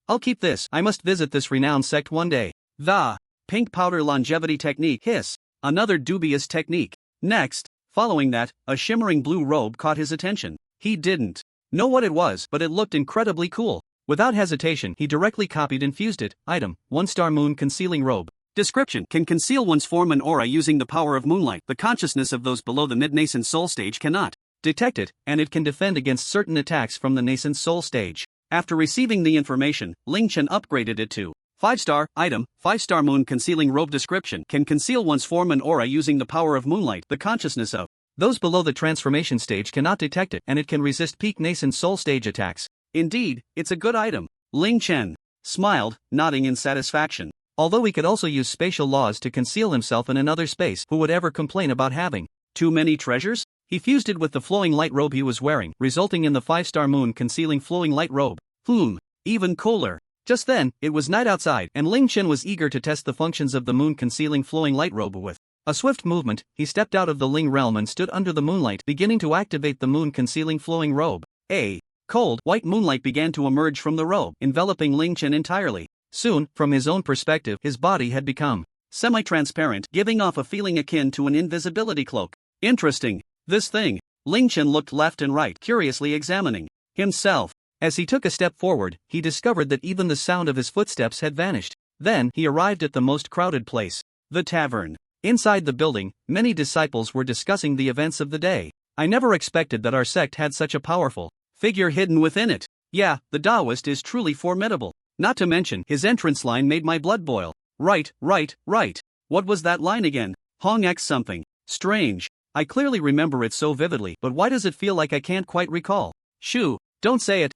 I'll keep this. I must visit this renowned sect one day. The pink powder longevity technique. Hiss. Another dubious technique. Next, following that, a shimmering blue robe caught his attention. He didn't know what it was, but it looked incredibly cool. Without hesitation, he directly copied and fused it. Item: 1-star moon concealing robe. Description: can conceal one's form and aura using the power of moonlight. The consciousness of those below the mid-nascent soul stage cannot detect it, and it can defend against certain attacks from the nascent soul stage. After receiving the information, Ling Chen upgraded it to 5-star. Item: 5-star moon concealing robe. Description: can conceal one's form and aura using the power of moonlight. The consciousness of those below the transformation stage cannot detect it, and it can resist peak nascent soul stage attacks. Indeed, it's a good item. Ling Chen smiled, nodding in satisfaction. Although he could also use spatial laws to conceal himself in another space, who would ever complain about having too many treasures? He fused it with the flowing light robe he was wearing, resulting in the 5-star moon concealing flowing light robe. Even cooler. Just then, it was night outside, and Ling Chen was eager to test the functions of the moon concealing flowing light robe with a swift movement. He stepped out of the Ling realm and stood under the moonlight, beginning to activate the moon concealing flowing robe. A cold, white moonlight began to emerge from the robe, enveloping Ling Chen entirely. Soon, from his own perspective, his body had become semi-transparent, giving off a feeling akin to an invisibility cloak. Interesting. This thing. Ling Chen looked left and right, curiously examining himself. As he took a step forward, he discovered that even the sound of his footsteps had vanished. Then, he arrived at the most crowded place, the tavern. Inside the building, many disciples were discussing the events of the day. I never expected that our sect had such a powerful figure hidden within it. Yeah, the Taoist is truly formidable. Not to mention, his entrance line made my blood boil. Right. What was that line again? Hong X something. Strange. I clearly remember it so vividly, but why does it feel like I can't quite recall? Shoo. Don't say it.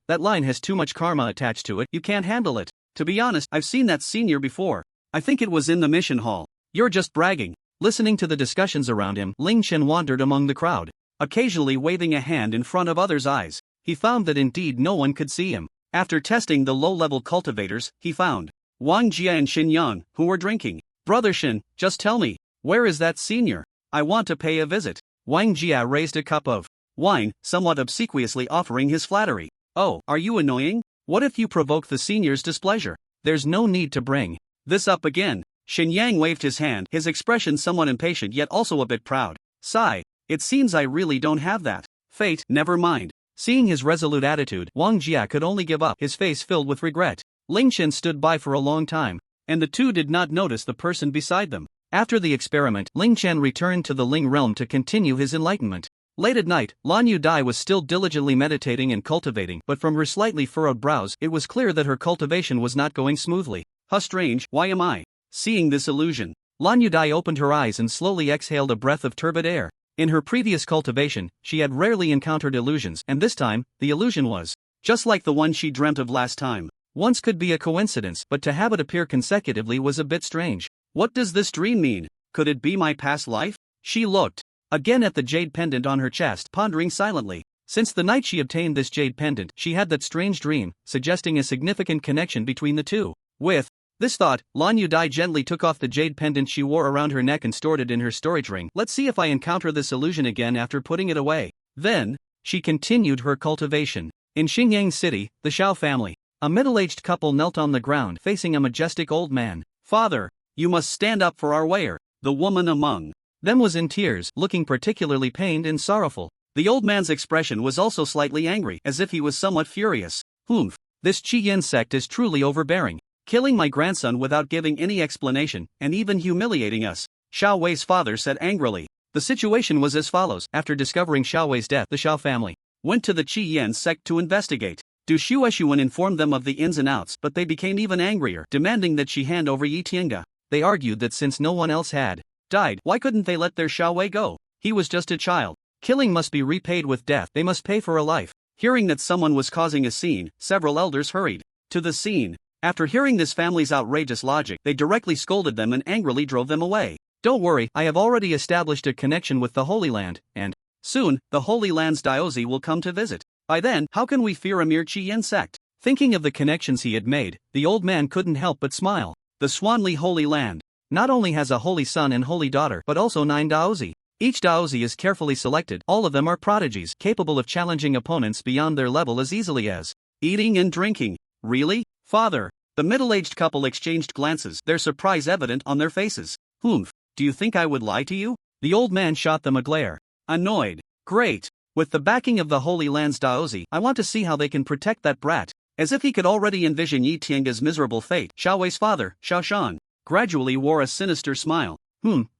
That line has too much karma attached to it, you can't handle it. To be honest, I've seen that senior before. I think it was in the mission hall. You're just bragging. Listening to the discussions around him, Ling Chen wandered among the crowd, occasionally waving a hand in front of others' eyes. He found that indeed no one could see him. After testing the low-level cultivators, he found Wang Jia and Xin Yang, who were drinking. Brother Xin, just tell me, where is that senior? I want to pay a visit. Wang Jia raised a cup of wine, somewhat obsequiously offering his flattery. Oh, are you annoying? What if you provoke the senior's displeasure? There's no need to bring this up again. Xin Yang waved his hand, his expression somewhat impatient yet also a bit proud. Sigh. It seems I really don't have that. Fate, never mind. Seeing his resolute attitude, Wang Jia could only give up, his face filled with regret. Ling Chen stood by for a long time, and the two did not notice the person beside them. After the experiment, Ling Chen returned to the Ling realm to continue his enlightenment. Late at night, Lan Yu Dai was still diligently meditating and cultivating, but from her slightly furrowed brows, it was clear that her cultivation was not going smoothly. How strange, why am I seeing this illusion? Lan Yu Dai opened her eyes and slowly exhaled a breath of turbid air. In her previous cultivation, she had rarely encountered illusions, and this time, the illusion was just like the one she dreamt of last time. Once could be a coincidence, but to have it appear consecutively was a bit strange. What does this dream mean? Could it be my past life? She looked again at the jade pendant on her chest, pondering silently. Since the night she obtained this jade pendant, she had that strange dream, suggesting a significant connection between the two. With This thought, Lan Yu Dai gently took off the jade pendant she wore around her neck and stored it in her storage ring. Let's see if I encounter this illusion again after putting it away. Then, she continued her cultivation. In Xingyang City, the Xiao family. A middle-aged couple knelt on the ground facing a majestic old man. Father, you must stand up for our weir. The woman among them was in tears, looking particularly pained and sorrowful. The old man's expression was also slightly angry, as if he was somewhat furious. Humph, this Qi Yin sect is truly overbearing. Killing my grandson without giving any explanation, and even humiliating us, Xiao Wei's father said angrily. The situation was as follows. After discovering Xiao Wei's death, the Xiao family went to the Qi Yin sect to investigate. Du Shueshuan informed them of the ins and outs, but they became even angrier, demanding that she hand over Yi Tiange. They argued that since no one else had died, why couldn't they let their Xiao Wei go? He was just a child. Killing must be repaid with death. They must pay for a life. Hearing that someone was causing a scene, several elders hurried to the scene. After hearing this family's outrageous logic, they directly scolded them and angrily drove them away. Don't worry, I have already established a connection with the Holy Land, and soon, the Holy Land's Daozi will come to visit. By then, how can we fear a mere Qi Yin sect? Thinking of the connections he had made, the old man couldn't help but smile. The Swanli Holy Land not only has a holy son and holy daughter, but also 9 Daozi. Each Daozi is carefully selected. All of them are prodigies, capable of challenging opponents beyond their level as easily as eating and drinking. Really? Father? The middle-aged couple exchanged glances, their surprise evident on their faces. Humph, do you think I would lie to you? The old man shot them a glare. Annoyed. Great. With the backing of the Holy Land's Daozi, I want to see how they can protect that brat. As if he could already envision Yi Tiange's miserable fate, Xiao Wei's father, Xiao Shan, gradually wore a sinister smile.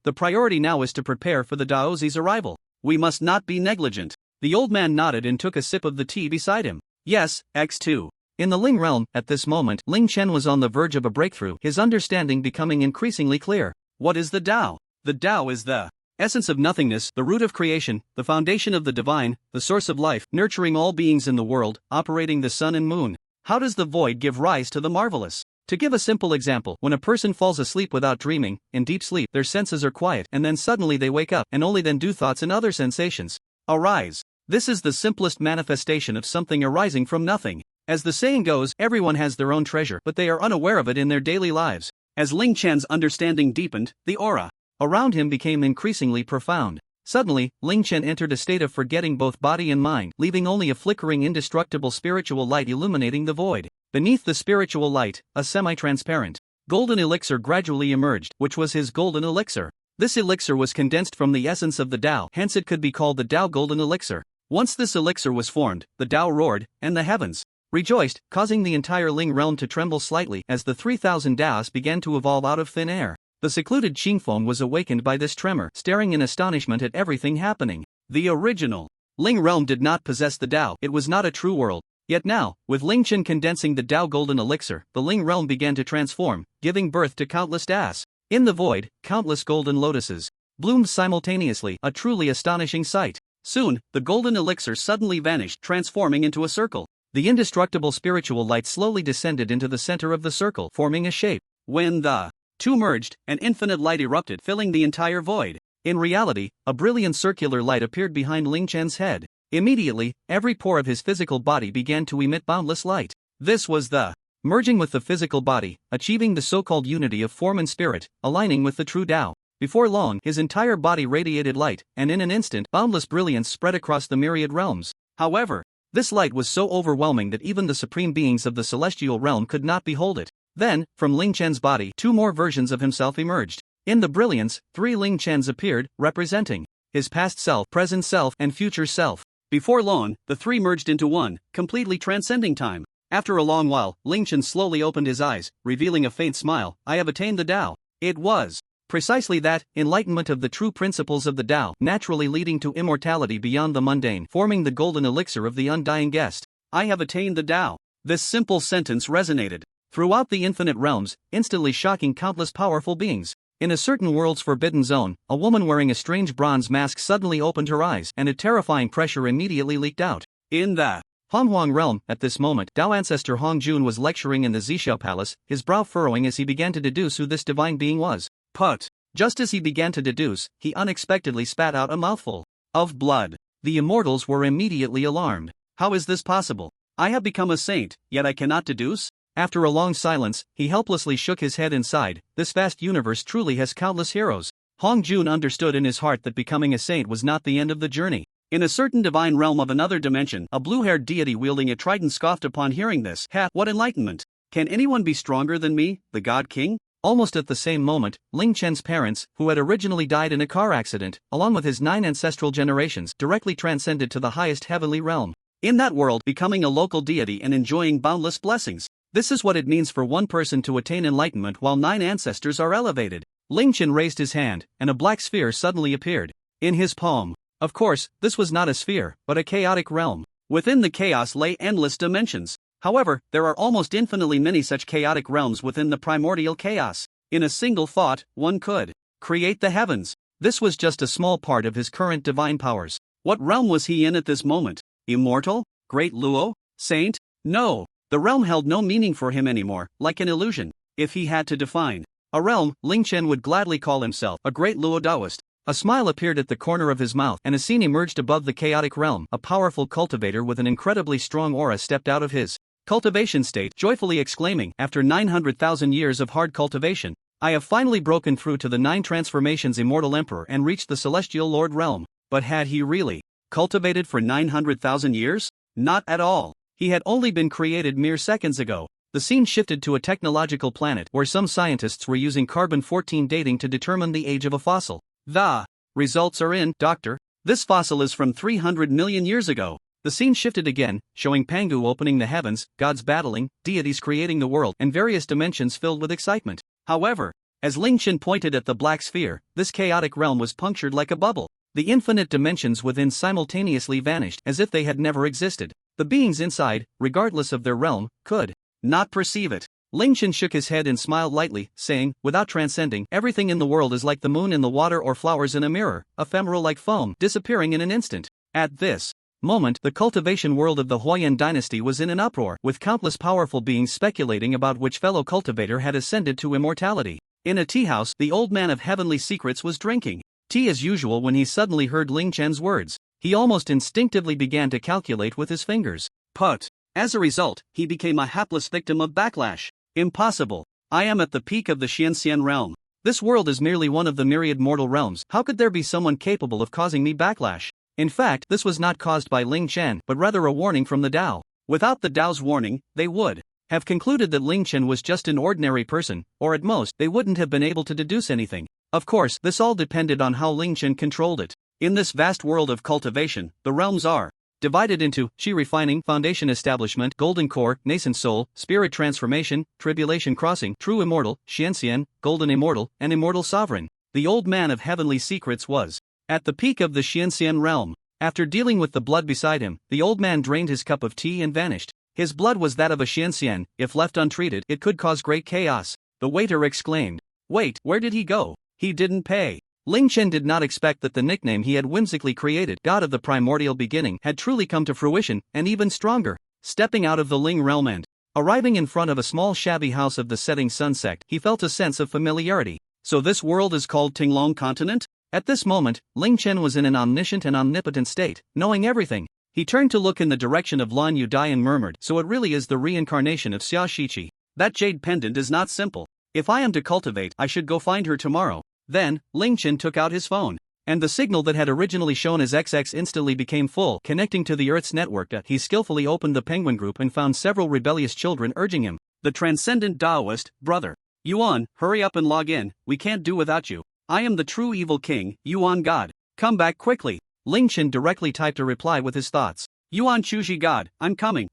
The priority now is to prepare for the Daozi's arrival. We must not be negligent. The old man nodded and took a sip of the tea beside him. Yes, X2. In the Ling realm, at this moment, Ling Chen was on the verge of a breakthrough, his understanding becoming increasingly clear. What is the Tao? The Tao is the essence of nothingness, the root of creation, the foundation of the divine, the source of life, nurturing all beings in the world, operating the sun and moon. How does the void give rise to the marvelous? To give a simple example, when a person falls asleep without dreaming, in deep sleep, their senses are quiet, and then suddenly they wake up, and only then do thoughts and other sensations arise. This is the simplest manifestation of something arising from nothing. As the saying goes, everyone has their own treasure, but they are unaware of it in their daily lives. As Ling Chen's understanding deepened, the aura around him became increasingly profound. Suddenly, Ling Chen entered a state of forgetting both body and mind, leaving only a flickering indestructible spiritual light illuminating the void. Beneath the spiritual light, a semi-transparent golden elixir gradually emerged, which was his golden elixir. This elixir was condensed from the essence of the Tao, hence it could be called the Tao Golden Elixir. Once this elixir was formed, the Tao roared, and the heavens rejoiced, causing the entire Ling realm to tremble slightly as the 3,000 Taos began to evolve out of thin air. The secluded Qingfeng was awakened by this tremor, staring in astonishment at everything happening. The original Ling realm did not possess the Tao, it was not a true world. Yet now, with Ling Chen condensing the Tao Golden Elixir, the Ling realm began to transform, giving birth to countless Taos. In the void, countless golden lotuses bloomed simultaneously, a truly astonishing sight. Soon, the golden elixir suddenly vanished, transforming into a circle. The indestructible spiritual light slowly descended into the center of the circle, forming a shape. When the two merged, an infinite light erupted, filling the entire void. In reality, a brilliant circular light appeared behind Ling Chen's head. Immediately, every pore of his physical body began to emit boundless light. This was the merging with the physical body, achieving the so-called unity of form and spirit, aligning with the true Tao. Before long, his entire body radiated light, and in an instant, boundless brilliance spread across the myriad realms. However, this light was so overwhelming that even the supreme beings of the celestial realm could not behold it. Then, from Ling Chen's body, 2 more versions of himself emerged. In the brilliance, 3 Ling Chens appeared, representing his past self, present self, and future self. Before long, the 3 merged into one, completely transcending time. After a long while, Ling Chen slowly opened his eyes, revealing a faint smile. I have attained the Tao. It was precisely that, enlightenment of the true principles of the Tao, naturally leading to immortality beyond the mundane, forming the golden elixir of the undying guest. I have attained the Tao. This simple sentence resonated throughout the infinite realms, instantly shocking countless powerful beings. In a certain world's forbidden zone, a woman wearing a strange bronze mask suddenly opened her eyes, and a terrifying pressure immediately leaked out. In the Honghuang realm, at this moment, Tao ancestor Hong Jun was lecturing in the Zhixiao palace, his brow furrowing as he began to deduce who this divine being was. But just as he began to deduce, he unexpectedly spat out a mouthful of blood. The immortals were immediately alarmed. How is this possible? I have become a saint, yet I cannot deduce? After a long silence, he helplessly shook his head and sighed. This vast universe truly has countless heroes. Hong Jun understood in his heart that becoming a saint was not the end of the journey. In a certain divine realm of another dimension, a blue-haired deity wielding a trident scoffed upon hearing this. Ha, what enlightenment! Can anyone be stronger than me, the God King? Almost at the same moment, Ling Chen's parents, who had originally died in a car accident, along with his 9 ancestral generations, directly transcended to the highest heavenly realm. In that world, becoming a local deity and enjoying boundless blessings. This is what it means for one person to attain enlightenment while 9 ancestors are elevated. Ling Chen raised his hand, and a black sphere suddenly appeared in his palm. Of course, this was not a sphere, but a chaotic realm. Within the chaos lay endless dimensions. However, there are almost infinitely many such chaotic realms within the primordial chaos. In a single thought, one could create the heavens. This was just a small part of his current divine powers. What realm was he in at this moment? Immortal? Great Luo? Saint? No. The realm held no meaning for him anymore, like an illusion. If he had to define a realm, Ling Chen would gladly call himself a great Luo Taoist. A smile appeared at the corner of his mouth, and a scene emerged above the chaotic realm. A powerful cultivator with an incredibly strong aura stepped out of his cultivation state, joyfully exclaiming, after 900,000 years of hard cultivation, I have finally broken through to the 9 transformations immortal emperor and reached the celestial lord realm. But had he really cultivated for 900,000 years? Not at all. He had only been created mere seconds ago. The scene shifted to a technological planet where some scientists were using carbon-14 dating to determine the age of a fossil. The results are in, Doctor. This fossil is from 300 million years ago. The scene shifted again, showing Pangu opening the heavens, gods battling, deities creating the world, and various dimensions filled with excitement. However, as Ling Chen pointed at the black sphere, this chaotic realm was punctured like a bubble. The infinite dimensions within simultaneously vanished as if they had never existed. The beings inside, regardless of their realm, could not perceive it. Ling Chen shook his head and smiled lightly, saying, without transcending, everything in the world is like the moon in the water or flowers in a mirror, ephemeral like foam, disappearing in an instant. At this moment, the cultivation world of the Huayan dynasty was in an uproar, with countless powerful beings speculating about which fellow cultivator had ascended to immortality. In a tea house, the old man of heavenly secrets was drinking tea as usual when he suddenly heard Ling Chen's words. He almost instinctively began to calculate with his fingers. But as a result, he became a hapless victim of backlash. Impossible. I am at the peak of the Xianxian realm. This world is merely one of the myriad mortal realms. How could there be someone capable of causing me backlash? In fact, this was not caused by Ling Chen, but rather a warning from the Tao. Without the Tao's warning, they would have concluded that Ling Chen was just an ordinary person, or at most, they wouldn't have been able to deduce anything. Of course, this all depended on how Ling Chen controlled it. In this vast world of cultivation, the realms are divided into Qi refining, foundation establishment, golden core, nascent soul, spirit transformation, tribulation crossing, true immortal, Xianxian, golden immortal, and immortal sovereign. The old man of heavenly secrets was at the peak of the Xianxian realm. After dealing with the blood beside him, the old man drained his cup of tea and vanished. His blood was that of a Xianxian. If left untreated, it could cause great chaos. The waiter exclaimed, "Wait, where did he go? He didn't pay." Ling Chen did not expect that the nickname he had whimsically created, God of the Primordial Beginning, had truly come to fruition, and even stronger. Stepping out of the Ling realm and arriving in front of a small shabby house of the setting sun sect, he felt a sense of familiarity. So this world is called Tinglong Continent? At this moment, Ling Chen was in an omniscient and omnipotent state, knowing everything. He turned to look in the direction of Lan Yu Dai and murmured, so it really is the reincarnation of Xia Shiqi. That jade pendant is not simple. If I am to cultivate, I should go find her tomorrow. Then, Ling Chen took out his phone, and the signal that had originally shown as XX instantly became full, connecting to the Earth's network. He skillfully opened the Penguin Group and found several rebellious children urging him. The transcendent Taoist, brother. Yuan, hurry up and log in, we can't do without you. I am the true evil king, Yuan God. Come back quickly. Ling Chen directly typed a reply with his thoughts. Yuan Chuji God, I'm coming.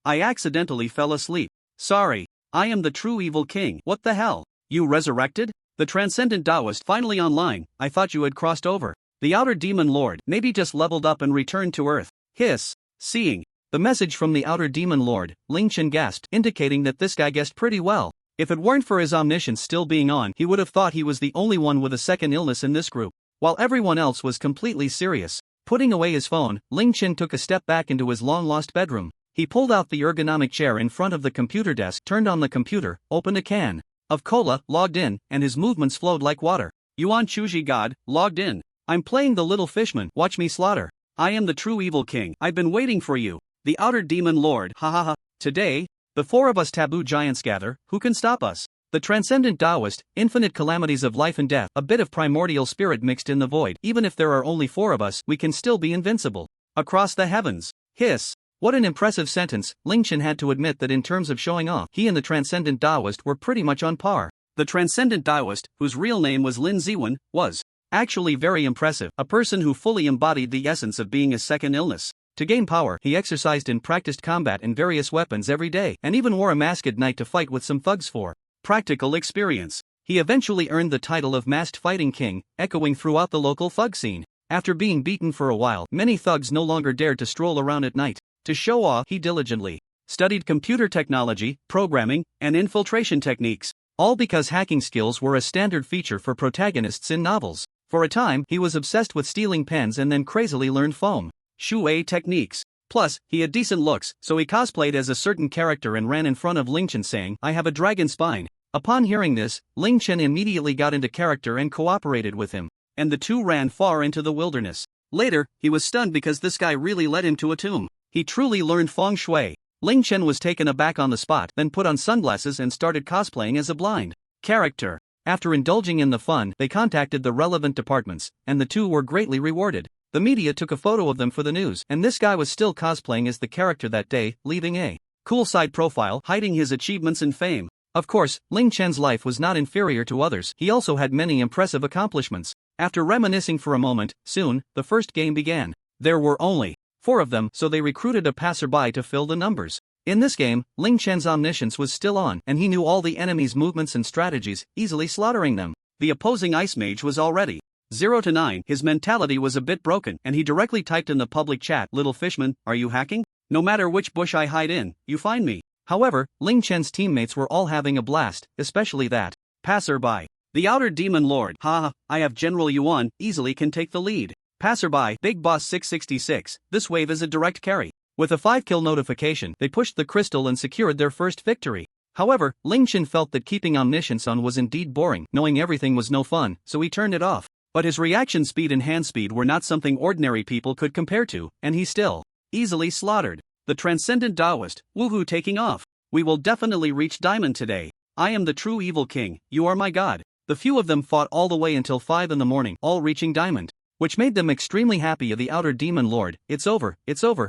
I accidentally fell asleep. Sorry. I am the true evil king. What the hell? You resurrected? The transcendent Taoist finally online. I thought you had crossed over. The outer demon lord maybe just leveled up and returned to Earth. Hiss. Seeing the message from the outer demon lord, Ling Chen gasped, indicating that this guy guessed pretty well. If it weren't for his omniscience still being on, he would have thought he was the only one with a second illness in this group, while everyone else was completely serious. Putting away his phone, Ling Chen took a step back into his long-lost bedroom. He pulled out the ergonomic chair in front of the computer desk, turned on the computer, opened a can of cola, logged in, and his movements flowed like water. Yuan Chuji God, logged in. I'm playing the little fishman, watch me slaughter. I am the true evil king, I've been waiting for you. The outer demon lord, ha ha ha. Today, The four of us taboo giants gather, who can stop us? The transcendent Taoist, infinite calamities of life and death, a bit of primordial spirit mixed in the void. Even if there are only four of us, we can still be invincible. Across the heavens. Hiss. What an impressive sentence. Ling Chen had to admit that in terms of showing off, he and the transcendent Taoist were pretty much on par. The transcendent Taoist, whose real name was Lin Ziwen, was actually very impressive, a person who fully embodied the essence of being a second illness. To gain power, he exercised and practiced combat in various weapons every day, and even wore a mask at night to fight with some thugs for practical experience. He eventually earned the title of Masked Fighting King, echoing throughout the local thug scene. After being beaten for a while, many thugs no longer dared to stroll around at night. To show off, he diligently studied computer technology, programming, and infiltration techniques, all because hacking skills were a standard feature for protagonists in novels. For a time, he was obsessed with stealing pens and then crazily learned foam shui techniques. Plus, he had decent looks, so he cosplayed as a certain character and ran in front of Ling Chen saying, "I have a dragon spine." Upon hearing this, Ling Chen immediately got into character and cooperated with him, and the two ran far into the wilderness. Later, he was stunned because this guy really led him to a tomb. He truly learned feng shui. Ling Chen was taken aback on the spot, then put on sunglasses and started cosplaying as a blind character. After indulging in the fun, they contacted the relevant departments, and the two were greatly rewarded. The media took a photo of them for the news, and this guy was still cosplaying as the character that day, leaving a cool side profile hiding his achievements and fame. Of course, Ling Chen's life was not inferior to others. He also had many impressive accomplishments. After reminiscing for a moment, soon, the first game began. There were only four of them, so they recruited a passerby to fill the numbers. In this game, Ling Chen's omniscience was still on, and he knew all the enemy's movements and strategies, easily slaughtering them. The opposing ice mage was already 0 to 9. His mentality was a bit broken, and he directly typed in the public chat, "Little fishman, are you hacking? No matter which bush I hide in, you find me." However, Ling Chen's teammates were all having a blast, especially that passerby. The outer demon lord, haha, I have General Yuan, easily can take the lead. Passerby, Big Boss 666, this wave is a direct carry. With a 5-kill notification, they pushed the crystal and secured their first victory. However, Ling Chen felt that keeping omniscience on was indeed boring, knowing everything was no fun, so he turned it off. But his reaction speed and hand speed were not something ordinary people could compare to, and he still easily slaughtered the transcendent Taoist. Woohoo, taking off. We will definitely reach diamond today. I am the true evil king, you are my god. The few of them fought all the way until 5 in the morning, all reaching diamond, which made them extremely happy. The outer demon lord, it's over,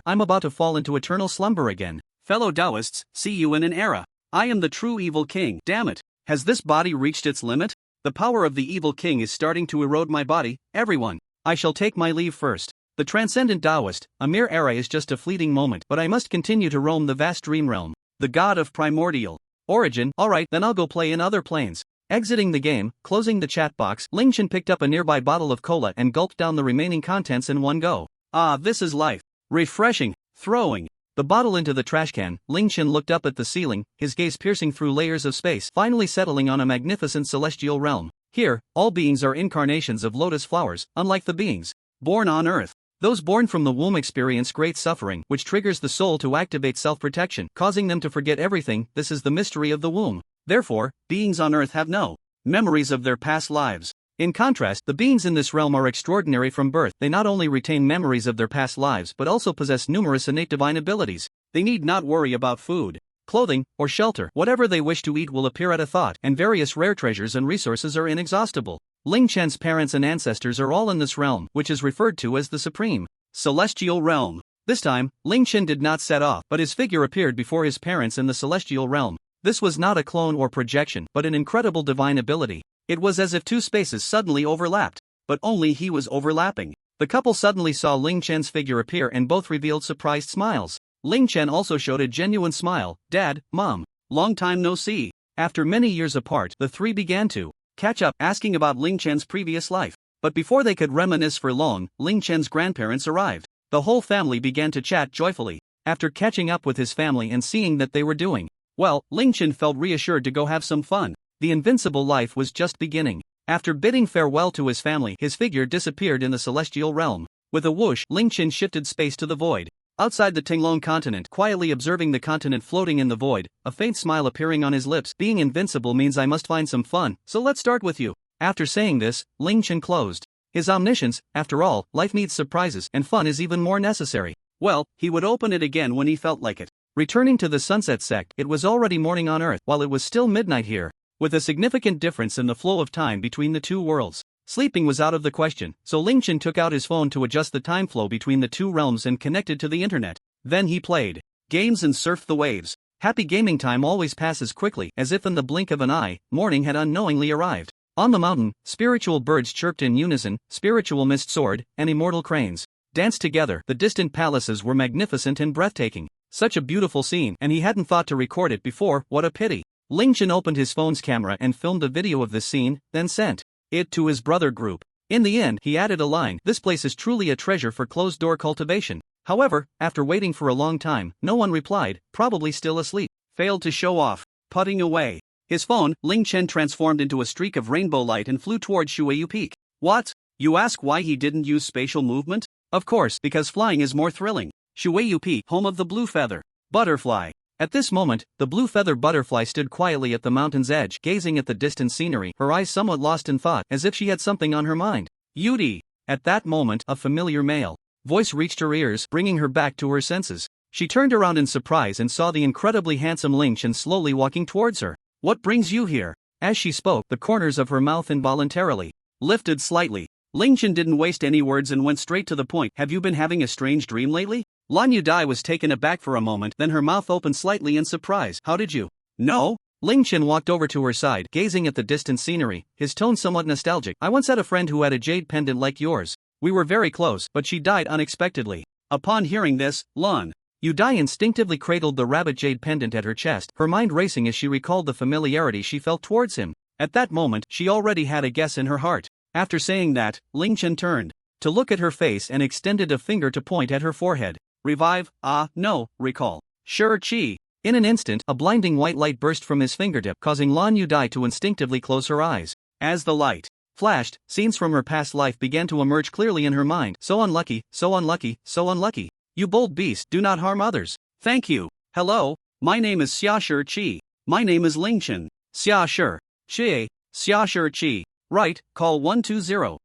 I'm about to fall into eternal slumber again. Fellow Taoists, see you in an era. I am the true evil king. Damn it, has this body reached its limit? The power of the evil king is starting to erode my body. Everyone, I shall take my leave first. The transcendent Taoist, a mere era is just a fleeting moment, but I must continue to roam the vast dream realm. The god of primordial origin. Alright, then I'll go play in other planes. Exiting the game, closing the chat box, Ling Chen picked up a nearby bottle of cola and gulped down the remaining contents in one go. Ah, this is life. Refreshing. Throwing the bottle into the trash can, Ling Chen looked up at the ceiling, his gaze piercing through layers of space, finally settling on a magnificent celestial realm. Here, all beings are incarnations of lotus flowers, unlike the beings born on Earth. Those born from the womb experience great suffering, which triggers the soul to activate self-protection, causing them to forget everything. This is the mystery of the womb. Therefore, beings on Earth have no memories of their past lives. In contrast, the beings in this realm are extraordinary from birth. They not only retain memories of their past lives but also possess numerous innate divine abilities. They need not worry about food, clothing, or shelter. Whatever they wish to eat will appear at a thought, and various rare treasures and resources are inexhaustible. Ling Chen's parents and ancestors are all in this realm, which is referred to as the Supreme Celestial Realm. This time, Ling Chen did not set off, but his figure appeared before his parents in the Celestial Realm. This was not a clone or projection, but an incredible divine ability. It was as if two spaces suddenly overlapped, but only he was overlapping. The couple suddenly saw Ling Chen's figure appear and both revealed surprised smiles. Ling Chen also showed a genuine smile. Dad, Mom, long time no see. After many years apart, the three began to catch up, asking about Ling Chen's previous life. But before they could reminisce for long, Ling Chen's grandparents arrived. The whole family began to chat joyfully. After catching up with his family and seeing that they were doing well, Ling Chen felt reassured to go have some fun. The invincible life was just beginning. After bidding farewell to his family, his figure disappeared in the celestial realm. With a whoosh, Ling Chen shifted space to the void. Outside the Tinglong continent, quietly observing the continent floating in the void, a faint smile appearing on his lips. Being invincible means I must find some fun, so let's start with you. After saying this, Ling Chen closed his omniscience. After all, life needs surprises, and fun is even more necessary. Well, he would open it again when he felt like it. Returning to the Sunset Sect, it was already morning on Earth while it was still midnight here, with a significant difference in the flow of time between the two worlds. Sleeping was out of the question, so Ling Chen took out his phone to adjust the time flow between the two realms and connected to the internet. Then he played games and surfed the waves. Happy gaming time always passes quickly, as if in the blink of an eye, morning had unknowingly arrived. On the mountain, spiritual birds chirped in unison, spiritual mist soared, and immortal cranes danced together. The distant palaces were magnificent and breathtaking. Such a beautiful scene, and he hadn't thought to record it before. What a pity. Ling Chen opened his phone's camera and filmed a video of this scene, then sent it to his brother group. In the end, he added a line, "This place is truly a treasure for closed-door cultivation." However, after waiting for a long time, no one replied, probably still asleep. Failed to show off. Putting away his phone, Ling Chen transformed into a streak of rainbow light and flew towards Shueyu Peak. What? You ask why he didn't use spatial movement? Of course, because flying is more thrilling. Shueyu Peak, home of the blue feather butterfly. At this moment, the blue feather butterfly stood quietly at the mountain's edge, gazing at the distant scenery, her eyes somewhat lost in thought, as if she had something on her mind. Yudi! At that moment, a familiar male voice reached her ears, bringing her back to her senses. She turned around in surprise and saw the incredibly handsome Ling Chen slowly walking towards her. "What brings you here?" As she spoke, the corners of her mouth involuntarily lifted slightly. Ling Chen didn't waste any words and went straight to the point. "Have you been having a strange dream lately?" Lan Yudai was taken aback for a moment, then her mouth opened slightly in surprise. "How did you know?" Ling Chen walked over to her side, gazing at the distant scenery, his tone somewhat nostalgic. "I once had a friend who had a jade pendant like yours. We were very close, but she died unexpectedly." Upon hearing this, Lan Yudai instinctively cradled the rabbit jade pendant at her chest, her mind racing as she recalled the familiarity she felt towards him. At that moment, she already had a guess in her heart. After saying that, Ling Chen turned to look at her face and extended a finger to point at her forehead. "Revive? No, recall. Sure, Chi." In an instant, a blinding white light burst from his fingertip, causing Lan Yudai to instinctively close her eyes. As the light flashed, scenes from her past life began to emerge clearly in her mind. "So unlucky, so unlucky, so unlucky. You bold beast, do not harm others." "Thank you. Hello, my name is Xiaoshi Chi. My name is Ling Chen. Xiaoshi Chi. Xiaoshi Chi. Right, call 120.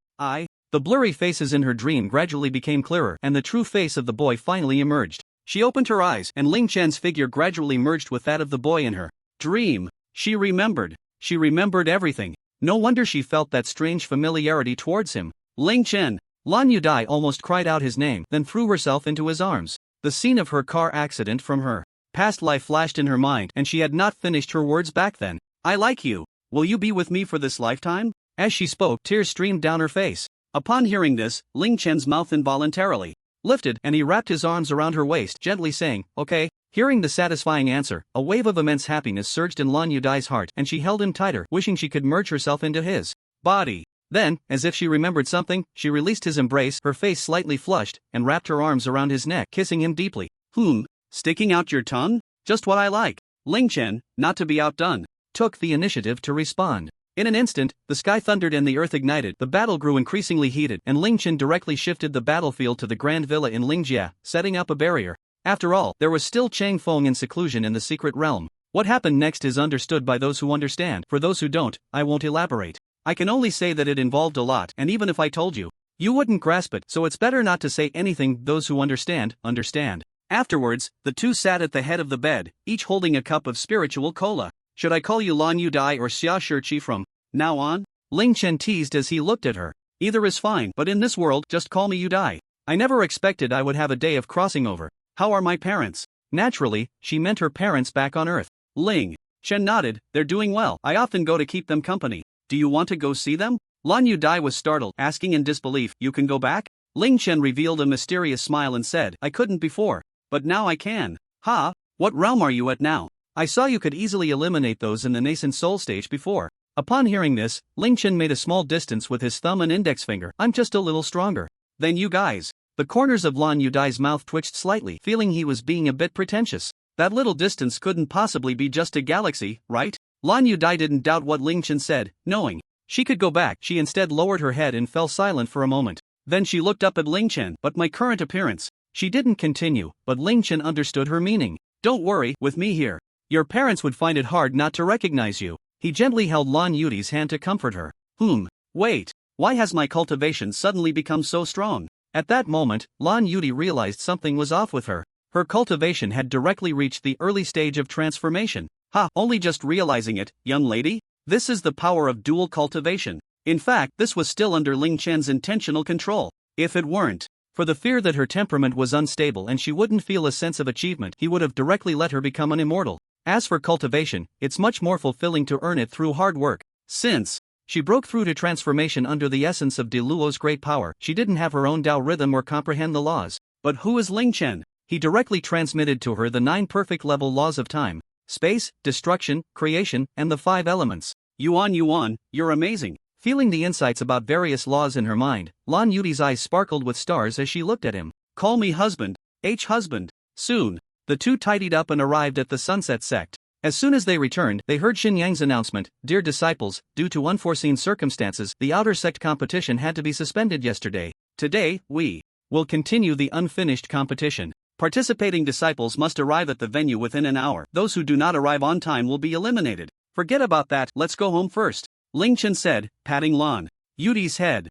The blurry faces in her dream gradually became clearer, and the true face of the boy finally emerged. She opened her eyes, and Ling Chen's figure gradually merged with that of the boy in her dream. She remembered everything. No wonder she felt that strange familiarity towards him. "Ling Chen!" Lan Yudai almost cried out his name, then threw herself into his arms. The scene of her car accident from her past life flashed in her mind, and she had not finished her words back then. "I like you. Will you be with me for this lifetime?" As she spoke, tears streamed down her face. Upon hearing this, Ling Chen's mouth involuntarily lifted, and he wrapped his arms around her waist, gently saying, "Okay." Hearing the satisfying answer, a wave of immense happiness surged in Lan Yudai's heart, and she held him tighter, wishing she could merge herself into his body. Then, as if she remembered something, she released his embrace, her face slightly flushed, and wrapped her arms around his neck, kissing him deeply. Sticking out your tongue? Just what I like." Ling Chen, not to be outdone, took the initiative to respond. In an instant, the sky thundered and the earth ignited. The battle grew increasingly heated, and Ling Chen directly shifted the battlefield to the Grand Villa in Lingjia, setting up a barrier. After all, there was still Chang Feng in seclusion in the secret realm. What happened next is understood by those who understand. For those who don't, I won't elaborate. I can only say that it involved a lot, and even if I told you, you wouldn't grasp it, so it's better not to say anything. Those who understand, understand. Afterwards, the two sat at the head of the bed, each holding a cup of spiritual cola. "Should I call you Lan Yudai or Xiaoshi Chi from now on?" Ling Chen teased as he looked at her. "Either is fine, but in this world, just call me Yudai. I never expected I would have a day of crossing over. How are my parents?" Naturally, she meant her parents back on Earth. Ling Chen nodded. "They're doing well. I often go to keep them company. Do you want to go see them?" Lan Yudai was startled, asking in disbelief, "You can go back?" Ling Chen revealed a mysterious smile and said, "I couldn't before, but now I can." "Ha? What realm are you at now? I saw you could easily eliminate those in the nascent soul stage before." Upon hearing this, Ling Chen made a small distance with his thumb and index finger. "I'm just a little stronger than you guys." The corners of Lan Yudai's mouth twitched slightly, feeling he was being a bit pretentious. That little distance couldn't possibly be just a galaxy, right? Lan Yudai didn't doubt what Ling Chen said, knowing she could go back. She instead lowered her head and fell silent for a moment. Then she looked up at Ling Chen. "But my current appearance." She didn't continue, but Ling Chen understood her meaning. "Don't worry, with me here, your parents would find it hard not to recognize you." He gently held Lan Yudai's hand to comfort her. Wait, why has my cultivation suddenly become so strong?" At that moment, Lan Yudai realized something was off with her. Her cultivation had directly reached the early stage of transformation. Ha, only just realizing it, young lady? This is the power of dual cultivation. In fact, this was still under Ling Chen's intentional control. If it weren't for the fear that her temperament was unstable and she wouldn't feel a sense of achievement, he would have directly let her become an immortal. As for cultivation, it's much more fulfilling to earn it through hard work. Since she broke through to transformation under the essence of De Luo's great power, she didn't have her own Tao rhythm or comprehend the laws. But who is Ling Chen? He directly transmitted to her the 9 perfect level laws of time, space, destruction, creation, and the 5 elements. Yuan, you're amazing. Feeling the insights about various laws in her mind, Lan Yudi's eyes sparkled with stars as she looked at him. Call me husband. Husband. Soon. The two tidied up and arrived at the Sunset Sect. As soon as they returned, they heard Xin Yang's announcement, "Dear disciples, due to unforeseen circumstances, the outer sect competition had to be suspended yesterday. Today, we will continue the unfinished competition. Participating disciples must arrive at the venue within an hour. Those who do not arrive on time will be eliminated. Forget about that, let's go home first," Ling Chen said, patting Lan Yudi's head.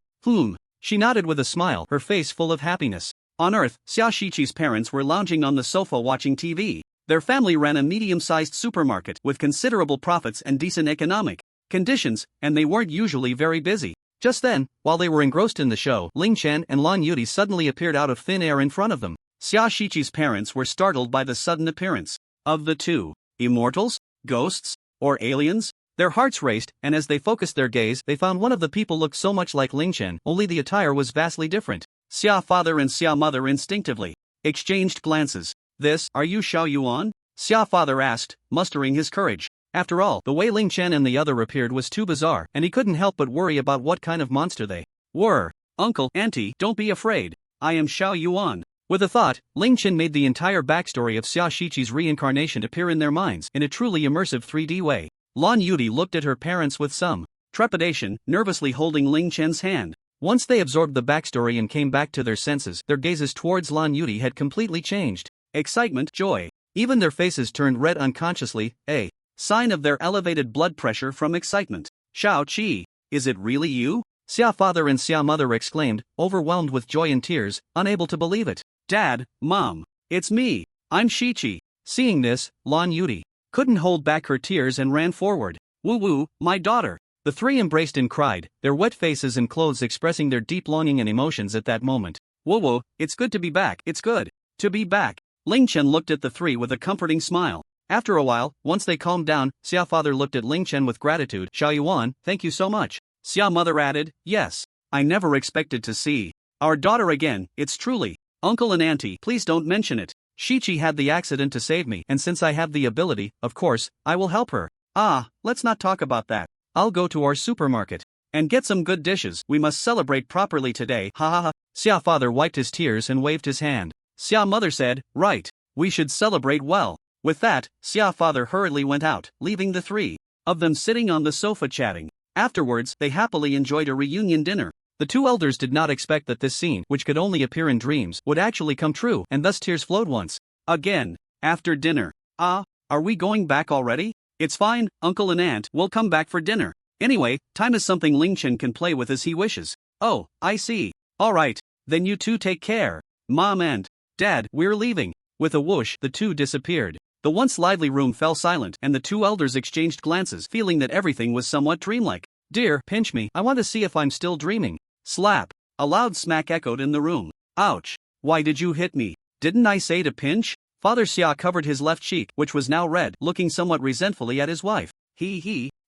She nodded with a smile, her face full of happiness. On Earth, Xia Shiqi's parents were lounging on the sofa watching TV. Their family ran a medium-sized supermarket with considerable profits and decent economic conditions, and they weren't usually very busy. Just then, while they were engrossed in the show, Ling Chen and Lan Yudi suddenly appeared out of thin air in front of them. Xia Shiqi's parents were startled by the sudden appearance of the two. Immortals? Ghosts? Or aliens? Their hearts raced, and as they focused their gaze, they found one of the people looked so much like Ling Chen, only the attire was vastly different. Xia father and Xia mother instinctively exchanged glances. "This, are you Xiao Yuan?" Xia father asked, mustering his courage. After all, the way Ling Chen and the other appeared was too bizarre, and he couldn't help but worry about what kind of monster they were. "Uncle, auntie, don't be afraid. I am Xiao Yuan." With a thought, Ling Chen made the entire backstory of Xia Shiqi's reincarnation appear in their minds in a truly immersive 3D way. Lan Yudi looked at her parents with some trepidation, nervously holding Ling Chen's hand. Once they absorbed the backstory and came back to their senses, their gazes towards Lan Yudi had completely changed. Excitement, joy. Even their faces turned red unconsciously, a sign of their elevated blood pressure from excitement. "Xiao Qi, is it really you?" Xia father and Xia mother exclaimed, overwhelmed with joy and tears, unable to believe it. "Dad, Mom, it's me, I'm Shiqi." Seeing this, Lan Yudi couldn't hold back her tears and ran forward. "Woo, my daughter." The three embraced and cried, their wet faces and clothes expressing their deep longing and emotions at that moment. "Woo, it's good to be back, it's good to be back." Ling Chen looked at the three with a comforting smile. After a while, once they calmed down, Xia father looked at Ling Chen with gratitude. "Xiao Yuan, thank you so much." Xia mother added, "Yes, I never expected to see our daughter again, it's truly. Uncle and auntie, please don't mention it. Shiqi had the accident to save me, and since I have the ability, of course, I will help her." "Ah, let's not talk about that. I'll go to our supermarket and get some good dishes. We must celebrate properly today, ha ha ha." Xia father wiped his tears and waved his hand. Xia mother said, "Right, we should celebrate well." With that, Xia father hurriedly went out, leaving the three of them sitting on the sofa chatting. Afterwards, they happily enjoyed a reunion dinner. The two elders did not expect that this scene, which could only appear in dreams, would actually come true, and thus tears flowed once again. After dinner. "Ah, are we going back already?" "It's fine, uncle and aunt will come back for dinner. Anyway, time is something Ling Chen can play with as he wishes." "Oh, I see. Alright, then you two take care. Mom and Dad, we're leaving." With a whoosh, the two disappeared. The once lively room fell silent, and the two elders exchanged glances, feeling that everything was somewhat dreamlike. "Dear, pinch me, I want to see if I'm still dreaming." Slap. A loud smack echoed in the room. "Ouch. Why did you hit me? Didn't I say to pinch?" Father Xia covered his left cheek, which was now red, looking somewhat resentfully at his wife.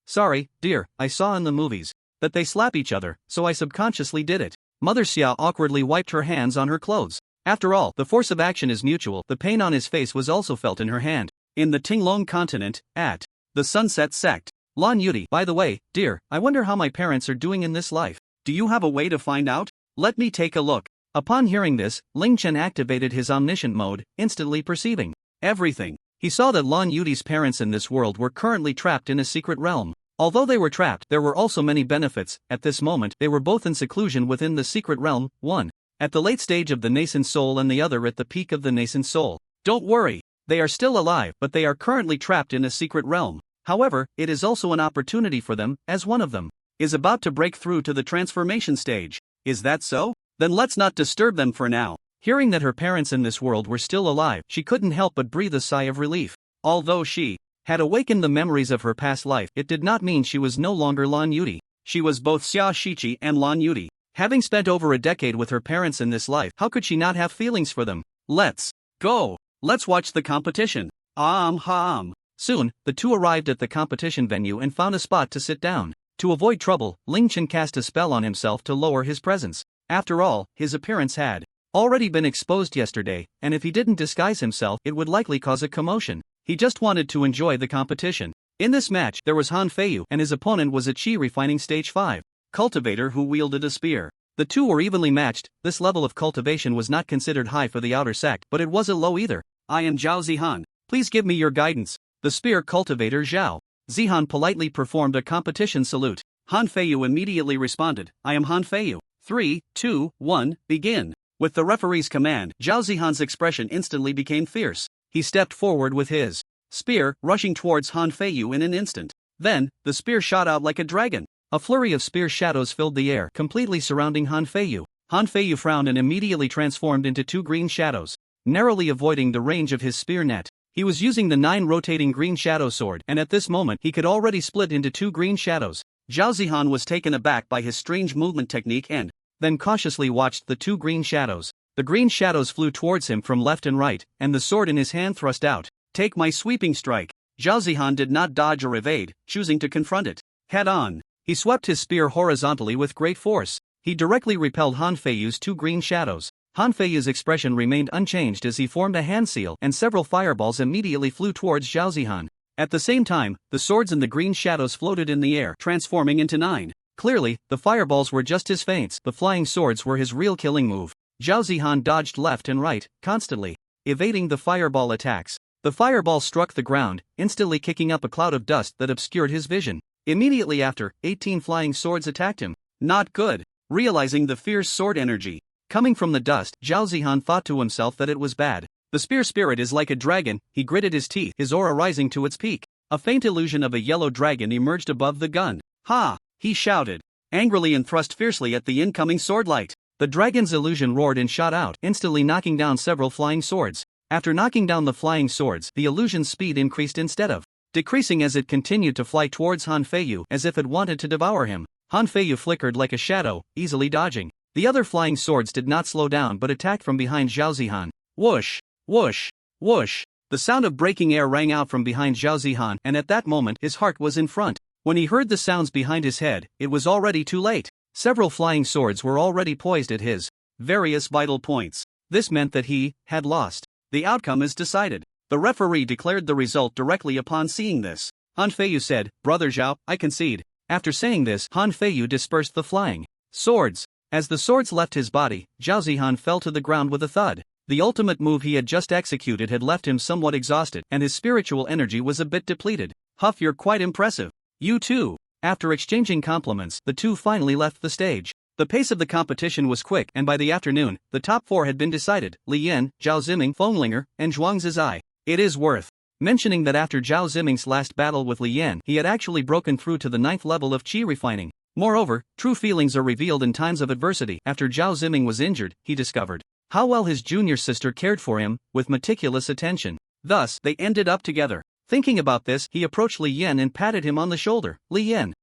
Sorry, dear, I saw in the movies that they slap each other, so I subconsciously did it." Mother Xia awkwardly wiped her hands on her clothes. After all, the force of action is mutual. The pain on his face was also felt in her hand. In the Tinglong continent, at the Sunset Sect. Lan Yudi, by the way, dear, I wonder how my parents are doing in this life. Do you have a way to find out? Let me take a look. Upon hearing this, Ling Chen activated his omniscient mode, instantly perceiving everything. He saw that Lan Yudi's parents in this world were currently trapped in a secret realm. Although they were trapped, there were also many benefits. At this moment, they were both in seclusion within the secret realm, one at the late stage of the nascent soul and the other at the peak of the nascent soul. Don't worry, they are still alive, but they are currently trapped in a secret realm. However, it is also an opportunity for them, as one of them is about to break through to the transformation stage. Is that so? Then let's not disturb them for now. Hearing that her parents in this world were still alive, she couldn't help but breathe a sigh of relief. Although she had awakened the memories of her past life, it did not mean she was no longer Lan Yuti. She was both Xia Shichi and Lan Yuti. Having spent over a decade with her parents in this life, how could she not have feelings for them? Let's go. Let's watch the competition. Soon, the two arrived at the competition venue and found a spot to sit down. To avoid trouble, Ling Chen cast a spell on himself to lower his presence. After all, his appearance had already been exposed yesterday, and if he didn't disguise himself, it would likely cause a commotion. He just wanted to enjoy the competition. In this match, there was Han Feiyu, and his opponent was a Chi Refining Stage 5 cultivator who wielded a spear. The two were evenly matched. This level of cultivation was not considered high for the outer sect, but it wasn't low either. I am Zhao Zihan. Please give me your guidance. The spear cultivator Zhao Zihan politely performed a competition salute. Han Feiyu immediately responded, I am Han Feiyu. 3, 2, 1, begin. With the referee's command, Zhao Zihan's expression instantly became fierce. He stepped forward with his spear, rushing towards Han Feiyu in an instant. Then, the spear shot out like a dragon. A flurry of spear shadows filled the air, completely surrounding Han Feiyu. Han Feiyu frowned and immediately transformed into two green shadows, narrowly avoiding the range of his spear net. He was using the 9 rotating green shadow sword, and at this moment he could already split into two green shadows. Zhao Zihan was taken aback by his strange movement technique and then cautiously watched the two green shadows. The green shadows flew towards him from left and right, and the sword in his hand thrust out. Take my sweeping strike. Zhao Zihan did not dodge or evade, choosing to confront it head on. He swept his spear horizontally with great force. He directly repelled Han Feiyu's two green shadows. Han Feiyu's expression remained unchanged as he formed a hand seal, and several fireballs immediately flew towards Zhao Zihan. At the same time, the swords and the green shadows floated in the air, transforming into 9. Clearly, the fireballs were just his feints. The flying swords were his real killing move. Zhao Zihan dodged left and right, constantly evading the fireball attacks. The fireball struck the ground, instantly kicking up a cloud of dust that obscured his vision. Immediately after, 18 flying swords attacked him. Not good. Realizing the fierce sword energy coming from the dust, Zhao Zihan thought to himself that it was bad. The spear spirit is like a dragon. He gritted his teeth, his aura rising to its peak. A faint illusion of a yellow dragon emerged above the gun. Ha! He shouted angrily and thrust fiercely at the incoming swordlight. The dragon's illusion roared and shot out, instantly knocking down several flying swords. After knocking down the flying swords, the illusion's speed increased instead of decreasing as it continued to fly towards Han Feiyu as if it wanted to devour him. Han Feiyu flickered like a shadow, easily dodging. The other flying swords did not slow down but attacked from behind Zhao Zihan. Whoosh! Whoosh! Whoosh! The sound of breaking air rang out from behind Zhao Zihan, and at that moment his heart was in front. When he heard the sounds behind his head, it was already too late. Several flying swords were already poised at his various vital points. This meant that he had lost. The outcome is decided. The referee declared the result directly upon seeing this. Han Feiyu said, Brother Zhao, I concede. After saying this, Han Feiyu dispersed the flying swords. As the swords left his body, Zhao Zihan fell to the ground with a thud. The ultimate move he had just executed had left him somewhat exhausted, and his spiritual energy was a bit depleted. Huff, you're quite impressive. You too. After exchanging compliments, the two finally left the stage. The pace of the competition was quick, and by the afternoon, the top 4 had been decided: Leen, Zhao Ziming, Fenglinger, and Zhuang Zizai. It is worth mentioning that after Zhao Ziming's last battle with Leen, he had actually broken through to the 9th level of Qi refining. Moreover, true feelings are revealed in times of adversity. After Zhao Ziming was injured, he discovered how well his junior sister cared for him, with meticulous attention. Thus, they ended up together. Thinking about this, he approached Leen and patted him on the shoulder. Leen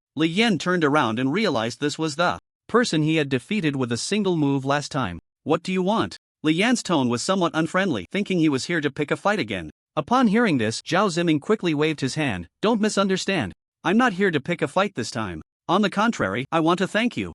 turned around and realized this was the person he had defeated with a single move last time. What do you want? Lian's tone was somewhat unfriendly, thinking he was here to pick a fight again. Upon hearing this, Zhao Ziming quickly waved his hand. Don't misunderstand. I'm not here to pick a fight this time. On the contrary, I want to thank you.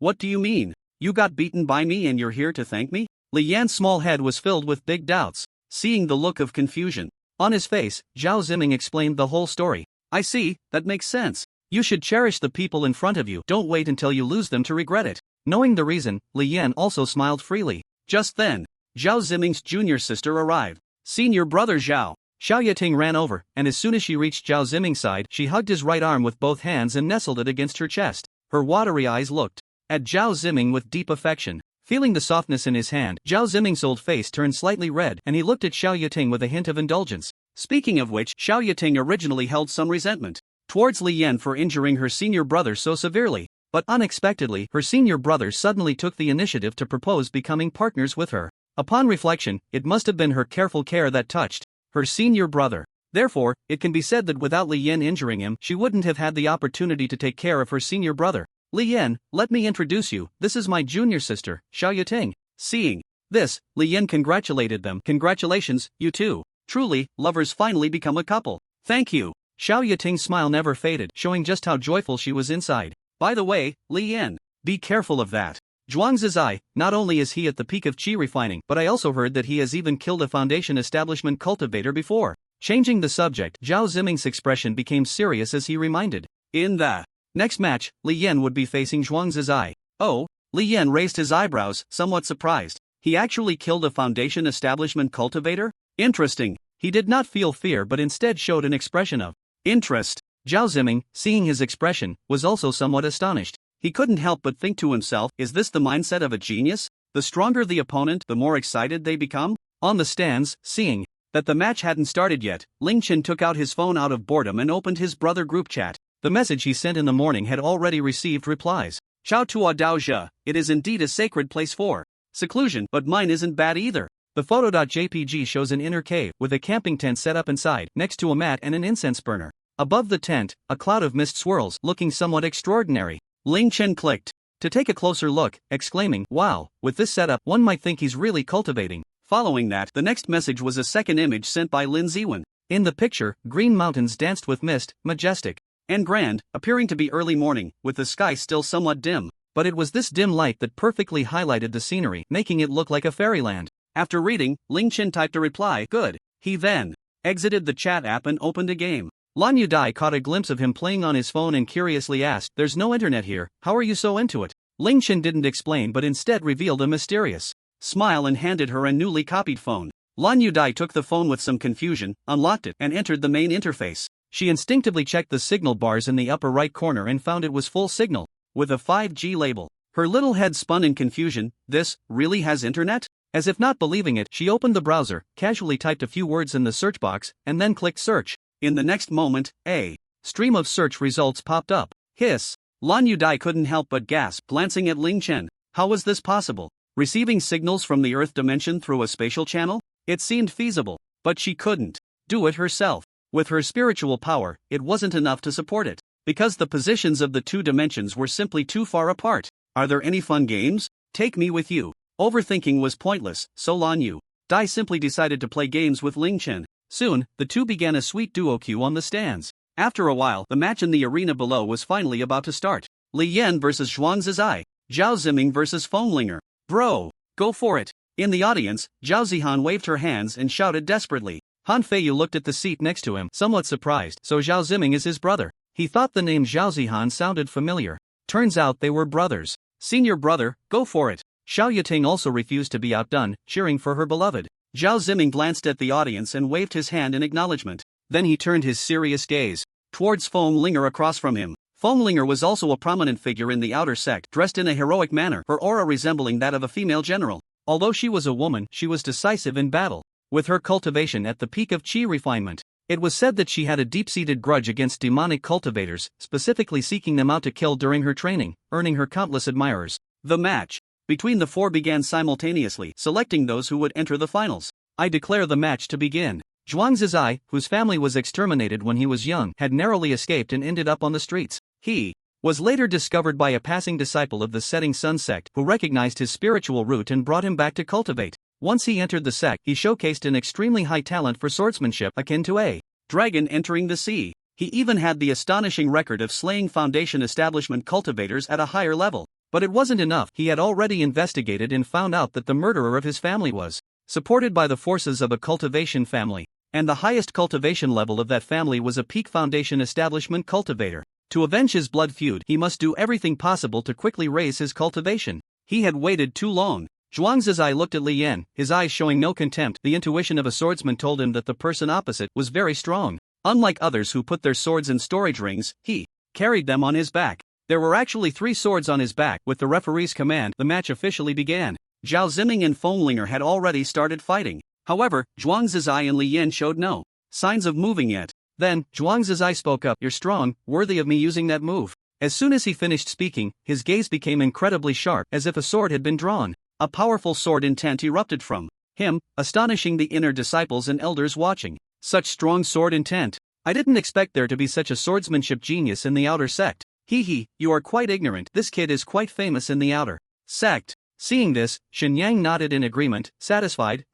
What do you mean? You got beaten by me and you're here to thank me? Lian's small head was filled with big doubts. Seeing the look of confusion on his face, Zhao Ziming explained the whole story. I see, that makes sense. You should cherish the people in front of you. Don't wait until you lose them to regret it. Knowing the reason, Leen also smiled freely. Just then, Zhao Ziming's junior sister arrived. Senior brother Zhao. Xiao Yating ran over, and as soon as she reached Zhao Ziming's side, she hugged his right arm with both hands and nestled it against her chest. Her watery eyes looked at Zhao Ziming with deep affection. Feeling the softness in his hand, Zhao Ziming's old face turned slightly red, and he looked at Xiao Yating with a hint of indulgence. Speaking of which, Xiao Yating originally held some resentment towards Leen for injuring her senior brother so severely. But unexpectedly, her senior brother suddenly took the initiative to propose becoming partners with her. Upon reflection, it must have been her careful care that touched her senior brother. Therefore, it can be said that without Li Yan injuring him, she wouldn't have had the opportunity to take care of her senior brother. Li Yan, let me introduce you, this is my junior sister, Xiao Yating. Seeing this, Li Yan congratulated them. Congratulations, you two. Truly, lovers finally become a couple. Thank you. Xiao Yating's smile never faded, showing just how joyful she was inside. By the way, Li Yan, be careful of that. Zhuang Zizai, not only is he at the peak of qi refining, but I also heard that he has even killed a foundation establishment cultivator before. Changing the subject, Zhao Ziming's expression became serious as he reminded. In the next match, Li Yan would be facing Zhuang Zizai. Oh? Li Yan raised his eyebrows, somewhat surprised. He actually killed a foundation establishment cultivator? Interesting. He did not feel fear but instead showed an expression of interest. Zhao Ziming, seeing his expression, was also somewhat astonished. He couldn't help but think to himself, is this the mindset of a genius? The stronger the opponent, the more excited they become? On the stands, seeing that the match hadn't started yet, Ling Chen took out his phone out of boredom and opened his brother group chat. The message he sent in the morning had already received replies. Chao tua dao zhe, it is indeed a sacred place for seclusion, but mine isn't bad either. The photo.jpg shows an inner cave with a camping tent set up inside, next to a mat and an incense burner. Above the tent, a cloud of mist swirls, looking somewhat extraordinary. Ling Chen clicked to take a closer look, exclaiming, wow, with this setup, one might think he's really cultivating. Following that, the next message was a second image sent by Lin Ziwen. In the picture, green mountains danced with mist, majestic and grand, appearing to be early morning, with the sky still somewhat dim. But it was this dim light that perfectly highlighted the scenery, making it look like a fairyland. After reading, Ling Chen typed a reply, good. He then exited the chat app and opened a game. Lan Yudai caught a glimpse of him playing on his phone and curiously asked, there's no internet here, how are you so into it? Ling Chen didn't explain but instead revealed a mysterious smile and handed her a newly copied phone. Lan Yudai took the phone with some confusion, unlocked it, and entered the main interface. She instinctively checked the signal bars in the upper right corner and found it was full signal, with a 5G label. Her little head spun in confusion. This really has internet? As if not believing it, she opened the browser, casually typed a few words in the search box, and then clicked search. In the next moment, a stream of search results popped up. Hiss! Lan Yudai couldn't help but gasp, glancing at Ling Chen. How was this possible? Receiving signals from the Earth dimension through a spatial channel? It seemed feasible, but she couldn't do it herself. With her spiritual power, it wasn't enough to support it, because the positions of the two dimensions were simply too far apart. Are there any fun games? Take me with you. Overthinking was pointless, so Lan Yudai simply decided to play games with Ling Chen. Soon, the two began a sweet duo queue on the stands. After a while, the match in the arena below was finally about to start. Li Yan versus Zhuang Zizai. Zhao Ziming versus Fenglinger. Bro, go for it. In the audience, Zhao Zihan waved her hands and shouted desperately. Han Feiyu looked at the seat next to him, somewhat surprised. So Zhao Ziming is his brother. He thought the name Zhao Zihan sounded familiar. Turns out they were brothers. Senior brother, go for it. Xiao Yating also refused to be outdone, cheering for her beloved. Zhao Ziming glanced at the audience and waved his hand in acknowledgement. Then he turned his serious gaze towards Fenglinger across from him. Fenglinger was also a prominent figure in the outer sect, dressed in a heroic manner, her aura resembling that of a female general. Although she was a woman, she was decisive in battle. With her cultivation at the peak of qi refinement, it was said that she had a deep-seated grudge against demonic cultivators, specifically seeking them out to kill during her training, earning her countless admirers. The match between the four began simultaneously, selecting those who would enter the finals. I declare the match to begin. Zhuang Zizai, whose family was exterminated when he was young, had narrowly escaped and ended up on the streets. He was later discovered by a passing disciple of the Setting Sun Sect who recognized his spiritual root and brought him back to cultivate. Once he entered the sect, he showcased an extremely high talent for swordsmanship akin to a dragon entering the sea. He even had the astonishing record of slaying foundation establishment cultivators at a higher level. But it wasn't enough. He had already investigated and found out that the murderer of his family was supported by the forces of a cultivation family, and the highest cultivation level of that family was a peak foundation establishment cultivator. To avenge his blood feud, he must do everything possible to quickly raise his cultivation. He had waited too long. Zhuang Zizai looked at Li Yan, his eyes showing no contempt. The intuition of a swordsman told him that the person opposite was very strong. Unlike others who put their swords in storage rings, he carried them on his back. There were actually 3 swords on his back. With the referee's command, the match officially began. Zhao Ziming and Fenglinger had already started fighting. However, Zhuang Zizai and Li Yan showed no signs of moving yet. Then, Zhuang Zizai spoke up. You're strong, worthy of me using that move. As soon as he finished speaking, his gaze became incredibly sharp, as if a sword had been drawn. A powerful sword intent erupted from him, astonishing the inner disciples and elders watching. Such strong sword intent. I didn't expect there to be such a swordsmanship genius in the outer sect. Hee, you are quite ignorant. This kid is quite famous in the outer sect. Seeing this, Shenyang nodded in agreement, satisfied.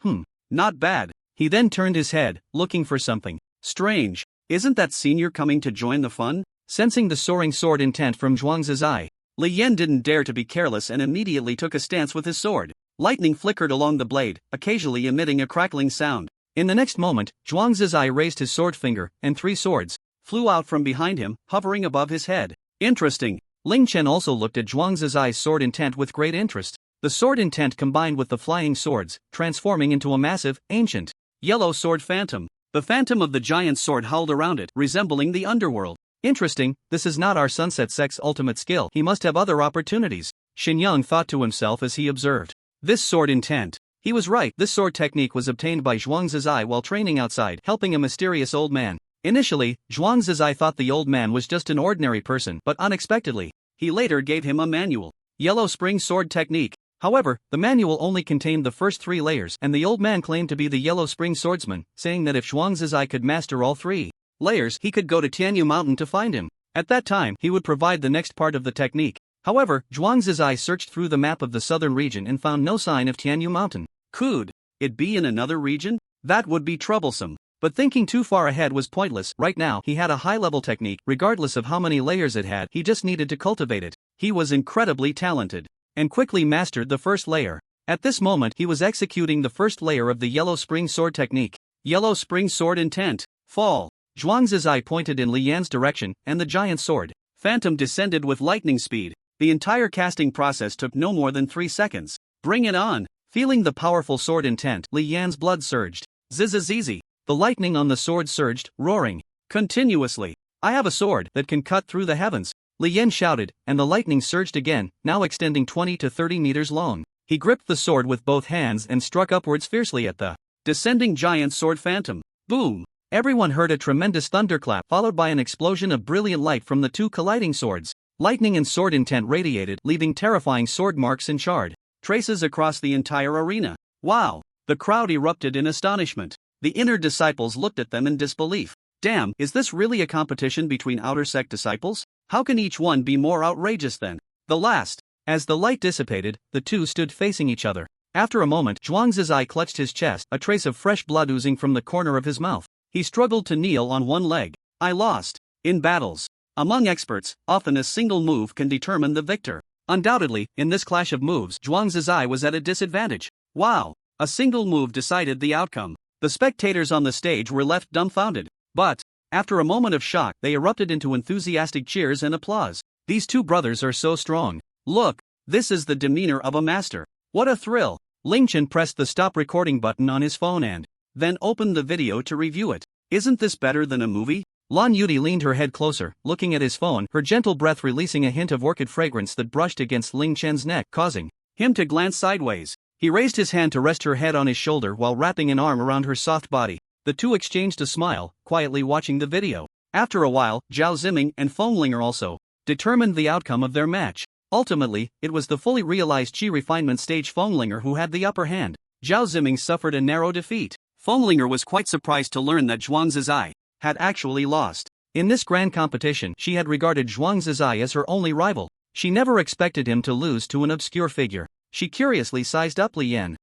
Not bad. He then turned his head, looking for something strange. Isn't that senior coming to join the fun? Sensing the soaring sword intent from Zhuangzi's eye, Li Yan didn't dare to be careless and immediately took a stance with his sword. Lightning flickered along the blade, occasionally emitting a crackling sound. In the next moment, Zhuangzi's eye raised his sword finger, and 3 swords flew out from behind him, hovering above his head. Interesting. Ling Chen also looked at Zhuangzi's eye's sword intent with great interest. The sword intent combined with the flying swords, transforming into a massive, ancient, yellow sword phantom. The phantom of the giant sword howled around it, resembling the underworld. Interesting, this is not our Sunset Sect's ultimate skill. He must have other opportunities, Shenyang thought to himself as he observed this sword intent. He was right, this sword technique was obtained by Zhuangzi's eye while training outside, helping a mysterious old man. Initially, Zhuangzi's eye thought the old man was just an ordinary person, but unexpectedly, he later gave him a manual. Yellow Spring Sword Technique. However, the manual only contained the first 3 layers, and the old man claimed to be the Yellow Spring Swordsman, saying that if Zhuangzi's eye could master all 3 layers, he could go to Tianyu Mountain to find him. At that time, he would provide the next part of the technique. However, Zhuangzi's eye searched through the map of the southern region and found no sign of Tianyu Mountain. Could it be in another region? That would be troublesome. But thinking too far ahead was pointless. Right now, he had a high-level technique, regardless of how many layers it had, he just needed to cultivate it. He was incredibly talented, and quickly mastered the first layer. At this moment, he was executing the first layer of the Yellow Spring Sword technique. Yellow Spring Sword intent. Fall. Zhuangzi's eye pointed in Li Yan's direction, and the giant sword phantom descended with lightning speed. The entire casting process took no more than 3 seconds. Bring it on. Feeling the powerful sword intent, Li Yan's blood surged. Zizzizizi. The lightning on the sword surged, roaring continuously. I have a sword that can cut through the heavens, Li Yan shouted, and the lightning surged again, now extending 20 to 30 meters long. He gripped the sword with both hands and struck upwards fiercely at the descending giant sword phantom. Boom! Everyone heard a tremendous thunderclap, followed by an explosion of brilliant light from the 2 colliding swords. Lightning and sword intent radiated, leaving terrifying sword marks and charred traces across the entire arena. Wow! The crowd erupted in astonishment. The inner disciples looked at them in disbelief. Damn, is this really a competition between outer sect disciples? How can each one be more outrageous than the last? As the light dissipated, the 2 stood facing each other. After a moment, Zhuangzi's eye clutched his chest, a trace of fresh blood oozing from the corner of his mouth. He struggled to kneel on one leg. I lost. In battles, among experts, often a single move can determine the victor. Undoubtedly, in this clash of moves, Zhuangzi's eye was at a disadvantage. Wow! A single move decided the outcome. The spectators on the stage were left dumbfounded. But, after a moment of shock, they erupted into enthusiastic cheers and applause. These 2 brothers are so strong. Look, this is the demeanor of a master. What a thrill! Ling Chen pressed the stop recording button on his phone and then opened the video to review it. Isn't this better than a movie? Lan Yudi leaned her head closer, looking at his phone, her gentle breath releasing a hint of orchid fragrance that brushed against Ling Chen's neck, causing him to glance sideways. He raised his hand to rest her head on his shoulder while wrapping an arm around her soft body. The 2 exchanged a smile, quietly watching the video. After a while, Zhao Ziming and Fenglinger also determined the outcome of their match. Ultimately, it was the fully realized chi refinement stage Fenglinger who had the upper hand. Zhao Ziming suffered a narrow defeat. Fenglinger was quite surprised to learn that Zhuangzi's eye had actually lost. In this grand competition, she had regarded Zhuangzi's eye as her only rival. She never expected him to lose to an obscure figure. She curiously sized up Li Yan.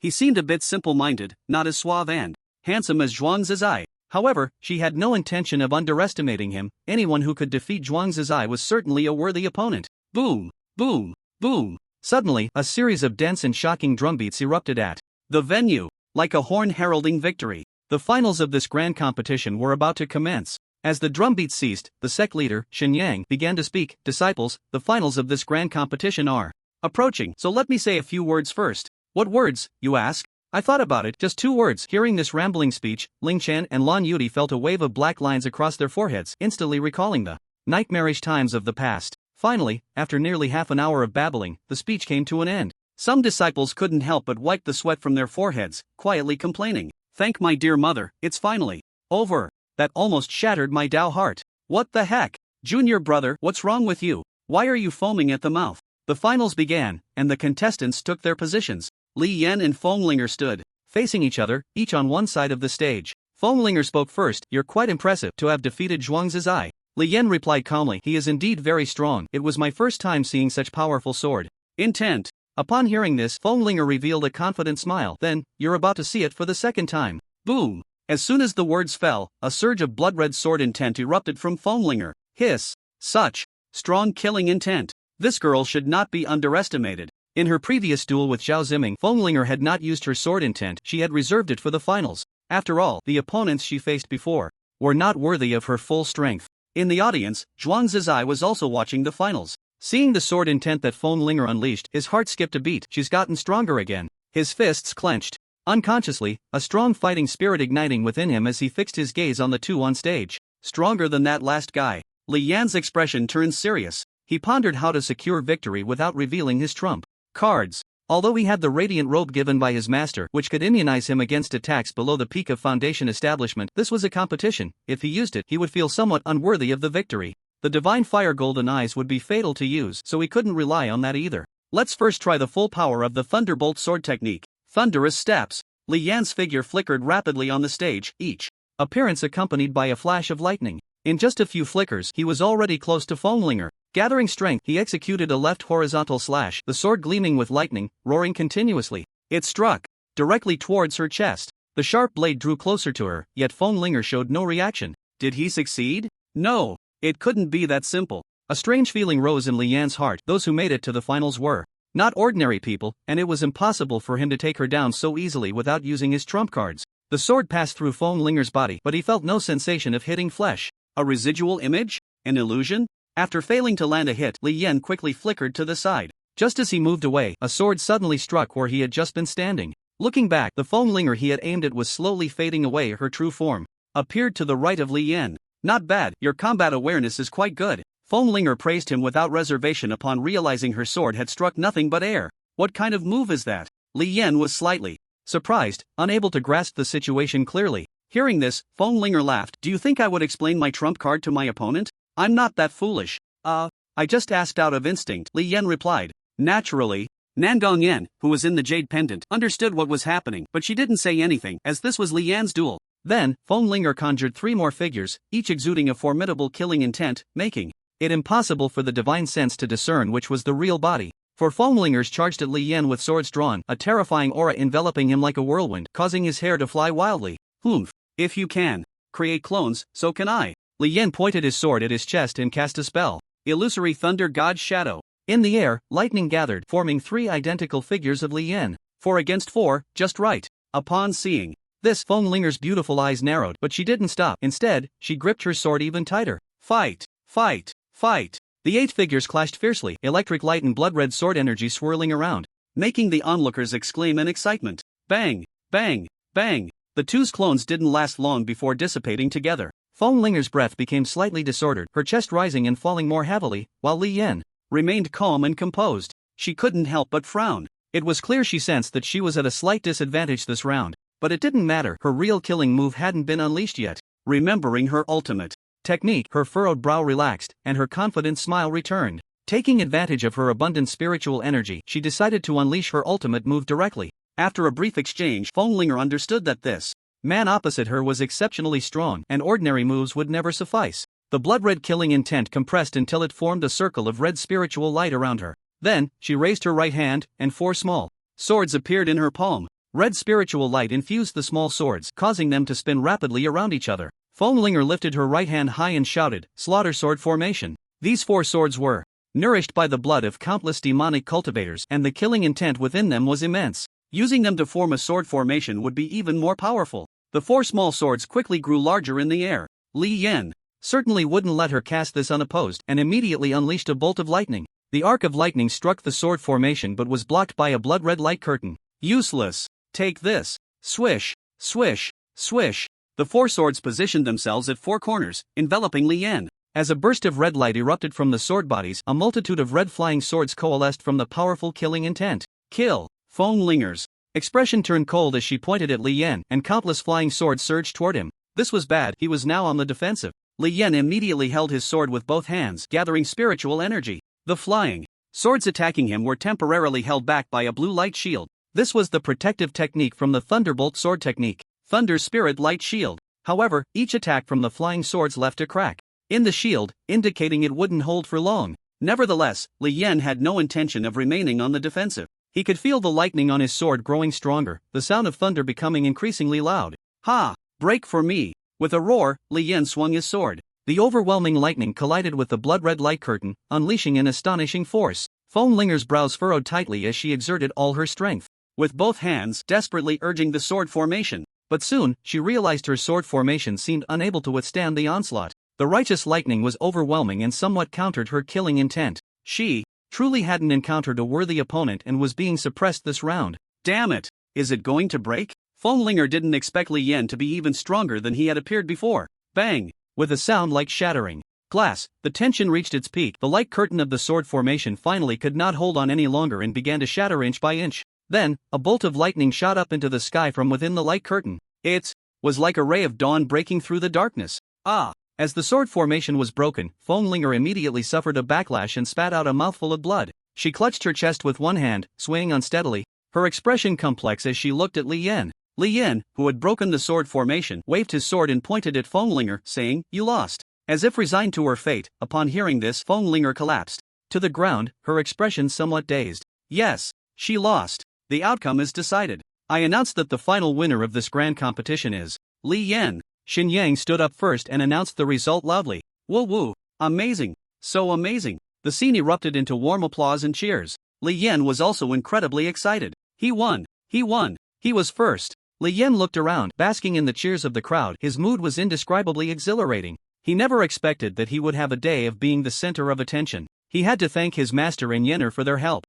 He seemed a bit simple-minded, not as suave and handsome as Zhuangzi's eye. However, she had no intention of underestimating him. Anyone who could defeat Zhuangzi's eye was certainly a worthy opponent. Boom! Boom! Boom! Suddenly, a series of dense and shocking drumbeats erupted at the venue, like a horn heralding victory. The finals of this grand competition were about to commence. As the drumbeat ceased, the sect leader, Shenyang, began to speak. Disciples, the finals of this grand competition are approaching, so let me say a few words first. What words, you ask? I thought about it, just 2 words. Hearing this rambling speech, Ling Chen and Lan Yudi felt a wave of black lines across their foreheads, instantly recalling the nightmarish times of the past. Finally, after nearly half an hour of babbling, the speech came to an end. Some disciples couldn't help but wipe the sweat from their foreheads, quietly complaining. Thank my dear mother, it's finally over. That almost shattered my Dao heart. What the heck? Junior brother, what's wrong with you? Why are you foaming at the mouth? The finals began, and the contestants took their positions. Li Yan and Fenglinger stood, facing each other, each on one side of the stage. Fenglinger spoke first. You're quite impressive to have defeated Zhuang Zizai. Li Yan replied calmly, he is indeed very strong. It was my first time seeing such powerful sword. Intent. Upon hearing this, Fenglinger revealed a confident smile. Then, you're about to see it for the second time. Boom! As soon as the words fell, a surge of blood-red sword intent erupted from Fenglinger. Hiss! Such strong killing intent. This girl should not be underestimated. In her previous duel with Zhao Ziming, Fenglinger had not used her sword intent, she had reserved it for the finals. After all, the opponents she faced before were not worthy of her full strength. In the audience, Zhuang Zizai was also watching the finals. Seeing the sword intent that Fenglinger unleashed, his heart skipped a beat. She's gotten stronger again. His fists clenched. Unconsciously, a strong fighting spirit igniting within him as he fixed his gaze on the two on stage. Stronger than that last guy. Li Yan's expression turned serious. He pondered how to secure victory without revealing his trump cards. Although he had the radiant robe given by his master, which could immunize him against attacks below the peak of Foundation establishment, this was a competition. If he used it, he would feel somewhat unworthy of the victory. The divine fire golden eyes would be fatal to use, so he couldn't rely on that either. Let's first try the full power of the thunderbolt sword technique. Thunderous steps. Li Yan's figure flickered rapidly on the stage, each appearance accompanied by a flash of lightning. In just a few flickers, he was already close to Fenglinger. Gathering strength, he executed a left horizontal slash, the sword gleaming with lightning, roaring continuously. It struck directly towards her chest. The sharp blade drew closer to her, yet Fenglinger showed no reaction. Did he succeed? No. It couldn't be that simple. A strange feeling rose in Li Yan's heart. Those who made it to the finals were not ordinary people, and it was impossible for him to take her down so easily without using his trump cards. The sword passed through Fenglinger's body, but he felt no sensation of hitting flesh. A residual image? An illusion? After failing to land a hit, Li Yan quickly flickered to the side. Just as he moved away, a sword suddenly struck where he had just been standing. Looking back, the Fenglinger he had aimed at was slowly fading away. Her true form appeared to the right of Li Yan. Not bad, your combat awareness is quite good. Fenglinger praised him without reservation upon realizing her sword had struck nothing but air. What kind of move is that? Li Yan was slightly surprised, unable to grasp the situation clearly. Hearing this, Fenglinger laughed. Do you think I would explain my trump card to my opponent? I'm not that foolish. I just asked out of instinct, Li Yan replied. Naturally. Nangong Yan, who was in the jade pendant, understood what was happening, but she didn't say anything, as this was Li Yan's duel. Then, Fenglinger conjured three more figures, each exuding a formidable killing intent, making it impossible for the divine sense to discern which was the real body. For Fenglingers charged at Li Yan with swords drawn, a terrifying aura enveloping him like a whirlwind, causing his hair to fly wildly. Humph. If you can create clones, so can I. Li Yan pointed his sword at his chest and cast a spell. Illusory Thunder God's Shadow. In the air, lightning gathered, forming three identical figures of Li Yan. 4 against 4, just right. Upon seeing this, Fenglinger's beautiful eyes narrowed, but she didn't stop. Instead, she gripped her sword even tighter. Fight! Fight! Fight! The 8 figures clashed fiercely, electric light and blood-red sword energy swirling around, making the onlookers exclaim in excitement. Bang! Bang! Bang! The two's clones didn't last long before dissipating together. Fenglinger's breath became slightly disordered, her chest rising and falling more heavily, while Li Yan remained calm and composed. She couldn't help but frown. It was clear she sensed that she was at a slight disadvantage this round. But it didn't matter, her real killing move hadn't been unleashed yet. Remembering her ultimate technique, her furrowed brow relaxed, and her confident smile returned. Taking advantage of her abundant spiritual energy, she decided to unleash her ultimate move directly. After a brief exchange, Fenglinger understood that this man opposite her was exceptionally strong, and ordinary moves would never suffice. The blood-red killing intent compressed until it formed a circle of red spiritual light around her. Then, she raised her right hand, and 4 small swords appeared in her palm. Red spiritual light infused the small swords, causing them to spin rapidly around each other. Fenglinger lifted her right hand high and shouted, Slaughter Sword Formation. These 4 swords were nourished by the blood of countless demonic cultivators, and the killing intent within them was immense. Using them to form a sword formation would be even more powerful. The 4 small swords quickly grew larger in the air. Li Yan certainly wouldn't let her cast this unopposed, and immediately unleashed a bolt of lightning. The arc of lightning struck the sword formation but was blocked by a blood-red light curtain. Useless. Take this. Swish, swish, swish. The 4 swords positioned themselves at 4 corners, enveloping Li Yan. As a burst of red light erupted from the sword bodies, a multitude of red flying swords coalesced from the powerful killing intent. Kill. Fenglinger's expression turned cold as she pointed at Li Yan, and countless flying swords surged toward him. This was bad, he was now on the defensive. Yen immediately held his sword with both hands, gathering spiritual energy. The flying swords attacking him were temporarily held back by a blue light shield. This was the protective technique from the Thunderbolt sword technique, Thunder Spirit Light Shield. However, each attack from the flying swords left a crack in the shield, indicating it wouldn't hold for long. Nevertheless, Yen had no intention of remaining on the defensive. He could feel the lightning on his sword growing stronger, the sound of thunder becoming increasingly loud. Ha! Break for me! With a roar, Yen swung his sword. The overwhelming lightning collided with the blood-red light curtain, unleashing an astonishing force. Linger's brows furrowed tightly as she exerted all her strength, with both hands desperately urging the sword formation. But soon, she realized her sword formation seemed unable to withstand the onslaught. The righteous lightning was overwhelming and somewhat countered her killing intent. She truly hadn't encountered a worthy opponent and was being suppressed this round. Damn it! Is it going to break? Linger didn't expect Yen to be even stronger than he had appeared before. Bang! With a sound like shattering glass, the tension reached its peak. The light curtain of the sword formation finally could not hold on any longer and began to shatter inch by inch. Then, a bolt of lightning shot up into the sky from within the light curtain. It was like a ray of dawn breaking through the darkness. Ah! As the sword formation was broken, Linger immediately suffered a backlash and spat out a mouthful of blood. She clutched her chest with one hand, swaying unsteadily, her expression complex as she looked at Yen. Yen, who had broken the sword formation, waved his sword and pointed at Linger, saying, "You lost." As if resigned to her fate, upon hearing this, Linger collapsed to the ground, her expression somewhat dazed. Yes, she lost. The outcome is decided. I announced that the final winner of this grand competition is Yen. Yang stood up first and announced the result loudly. Woo woo! Amazing! So amazing! The scene erupted into warm applause and cheers. Yen was also incredibly excited. He won! He won! He was first! Yen looked around, basking in the cheers of the crowd. His mood was indescribably exhilarating. He never expected that he would have a day of being the center of attention. He had to thank his master and Yenner for their help.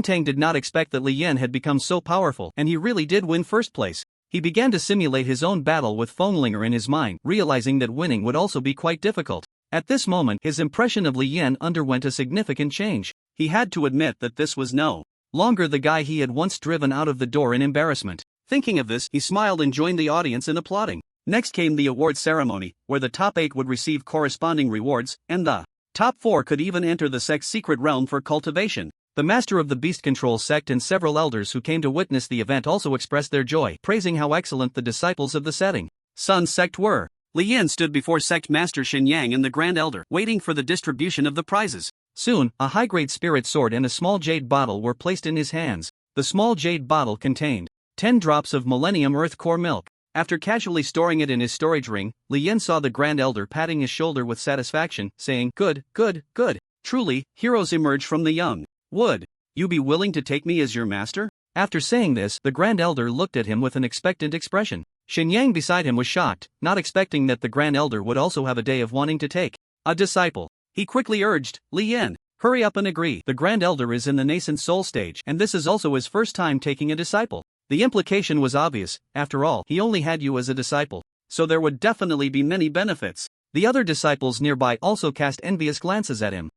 Tang did not expect that Yen had become so powerful, and he really did win first place. He began to simulate his own battle with Linger in his mind, realizing that winning would also be quite difficult. At this moment, his impression of Yen underwent a significant change. He had to admit that this was no longer the guy he had once driven out of the door in embarrassment. Thinking of this, he smiled and joined the audience in applauding. Next came the award ceremony, where the top 8 would receive corresponding rewards, and the top 4 could even enter the Sect's secret realm for cultivation. The master of the beast control sect and several elders who came to witness the event also expressed their joy, praising how excellent the disciples of the setting Sun sect were. Yen stood before sect master Yang and the grand elder, waiting for the distribution of the prizes. Soon, a high-grade spirit sword and a small jade bottle were placed in his hands. The small jade bottle contained 10 drops of Millennium Earth Core milk. After casually storing it in his storage ring, Yen saw the grand elder patting his shoulder with satisfaction, saying, "Good, good, good. Truly, heroes emerge from the young. Would you be willing to take me as your master?" After saying this, the grand elder looked at him with an expectant expression. Yang beside him was shocked, not expecting that the grand elder would also have a day of wanting to take a disciple. He quickly urged, "Yen, hurry up and agree. The grand elder is in the nascent soul stage, and this is also his first time taking a disciple." The implication was obvious. After all, he only had you as a disciple, so there would definitely be many benefits. The other disciples nearby also cast envious glances at him.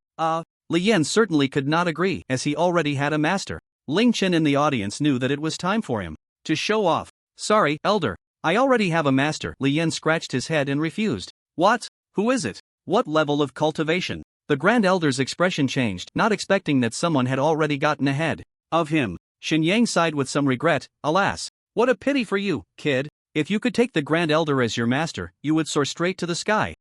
Yen certainly could not agree, as he already had a master. Ling Chen in the audience knew that it was time for him to show off. "Sorry, elder. I already have a master." Yen scratched his head and refused. "What? Who is it? What level of cultivation?" The grand elder's expression changed, not expecting that someone had already gotten ahead of him. Yang sighed with some regret. "Alas, what a pity for you, kid. If you could take the grand elder as your master, you would soar straight to the sky."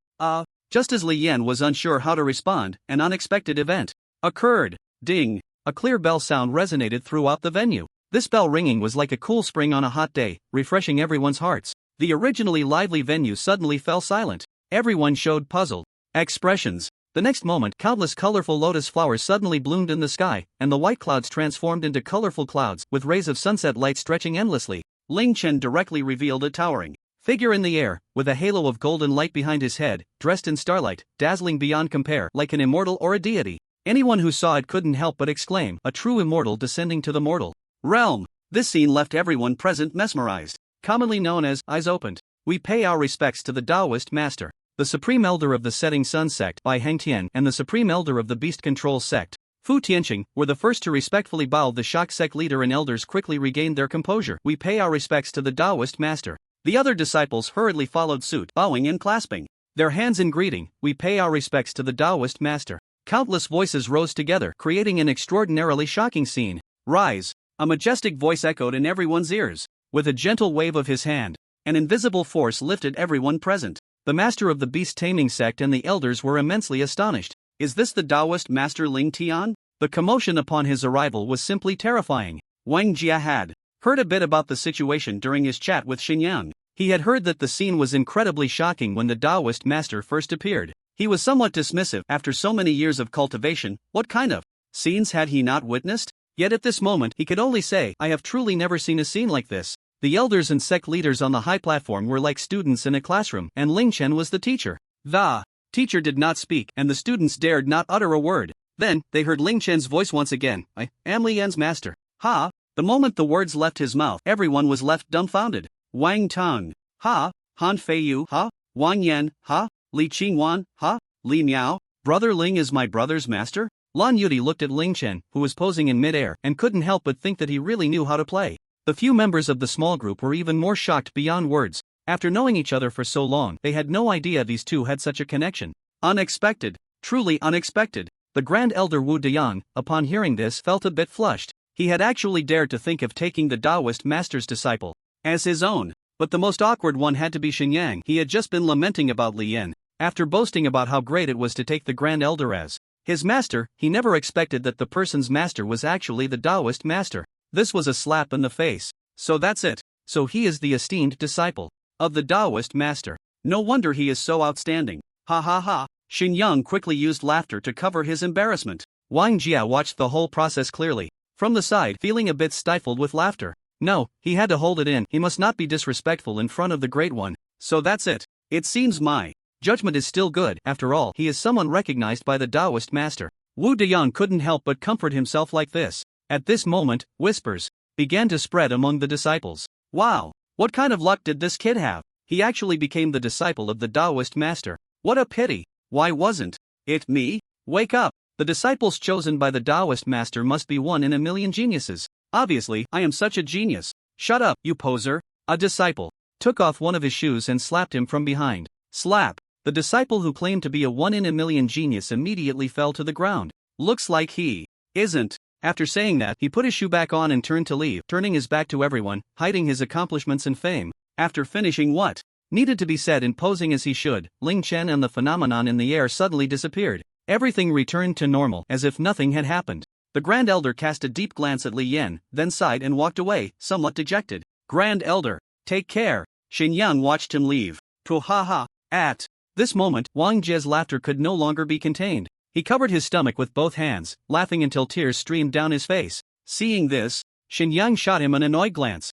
Just as Yen was unsure how to respond, an unexpected event occurred. Ding! A clear bell sound resonated throughout the venue. This bell ringing was like a cool spring on a hot day, refreshing everyone's hearts. The originally lively venue suddenly fell silent. Everyone showed puzzled expressions. The next moment, countless colorful lotus flowers suddenly bloomed in the sky, and the white clouds transformed into colorful clouds, with rays of sunset light stretching endlessly. Ling Chen directly revealed a towering figure in the air, with a halo of golden light behind his head, dressed in starlight, dazzling beyond compare, like an immortal or a deity. Anyone who saw it couldn't help but exclaim, "A true immortal descending to the mortal realm." This scene left everyone present mesmerized. Commonly known as eyes opened. We pay our respects to the Taoist master, the supreme elder of the setting Sun sect by Hang Tian, and the supreme elder of the beast control sect, Fu Tianqing, were the first to respectfully bow. The shocked sect leader and elders quickly regained their composure. "We pay our respects to the Taoist master." The other disciples hurriedly followed suit, bowing and clasping Their hands in greeting, we pay our respects to the Taoist master. Countless voices rose together, creating an extraordinarily shocking scene. Rise! A majestic voice echoed in everyone's ears. With a gentle wave of his hand, an invisible force lifted everyone present. The master of the beast-taming sect and the elders were immensely astonished. Is this the Taoist master Ling Tian? The commotion upon his arrival was simply terrifying. Wang Jia had heard a bit about the situation during his chat with Xinyang. He had heard that the scene was incredibly shocking when the Taoist master first appeared. He was somewhat dismissive after so many years of cultivation. What kind of scenes had he not witnessed? Yet at this moment he could only say, I have truly never seen a scene like this. The elders and sect leaders on the high platform were like students in a classroom, and Ling Chen was the teacher. The teacher did not speak, and the students dared not utter a word. Then, they heard Ling Chen's voice once again. I am Li Yan's master. Ha! The moment the words left his mouth, everyone was left dumbfounded. Wang Tong. Ha! Han Feiyu. Ha! Wang Yan. Ha! Li Qingwan. Ha! Li Miao. Brother Ling is my brother's master? Lan Yudi looked at Ling Chen, who was posing in midair, and couldn't help but think that he really knew how to play. The few members of the small group were even more shocked beyond words. After knowing each other for so long, they had no idea these two had such a connection. Unexpected. Truly unexpected. The Grand Elder Wu Deyang, upon hearing this, felt a bit flushed. He had actually dared to think of taking the Taoist master's disciple as his own. But the most awkward one had to be Xinyang. He had just been lamenting about Li Yan. After boasting about how great it was to take the Grand Elder as his master, he never expected that the person's master was actually the Taoist master. This was a slap in the face. So that's it. So he is the esteemed disciple of the Taoist master. No wonder he is so outstanding. Ha ha ha. Xinyang quickly used laughter to cover his embarrassment. Wang Jia watched the whole process clearly from the side, feeling a bit stifled with laughter. No, he had to hold it in. He must not be disrespectful in front of the Great One. So that's it. It seems my judgment is still good. After all, he is someone recognized by the Taoist master. Wu Deyang couldn't help but comfort himself like this. At this moment, whispers began to spread among the disciples. Wow, what kind of luck did this kid have? He actually became the disciple of the Taoist master. What a pity. Why wasn't it me? Wake up. The disciples chosen by the Taoist master must be one in a million geniuses. Obviously, I am such a genius. Shut up, you poser. A disciple took off one of his shoes and slapped him from behind. Slap. The disciple who claimed to be a one in a million genius immediately fell to the ground. Looks like he isn't. After saying that, he put his shoe back on and turned to leave, turning his back to everyone, hiding his accomplishments and fame. After finishing what needed to be said and posing as he should, Ling Chen and the phenomenon in the air suddenly disappeared. Everything returned to normal, as if nothing had happened. The Grand Elder cast a deep glance at Li Yan, then sighed and walked away, somewhat dejected. Grand Elder, take care. Xinyang watched him leave. Ha ha. At this moment, Wang Jie's laughter could no longer be contained. He covered his stomach with both hands, laughing until tears streamed down his face. Seeing this, Xinyang shot him an annoyed glance.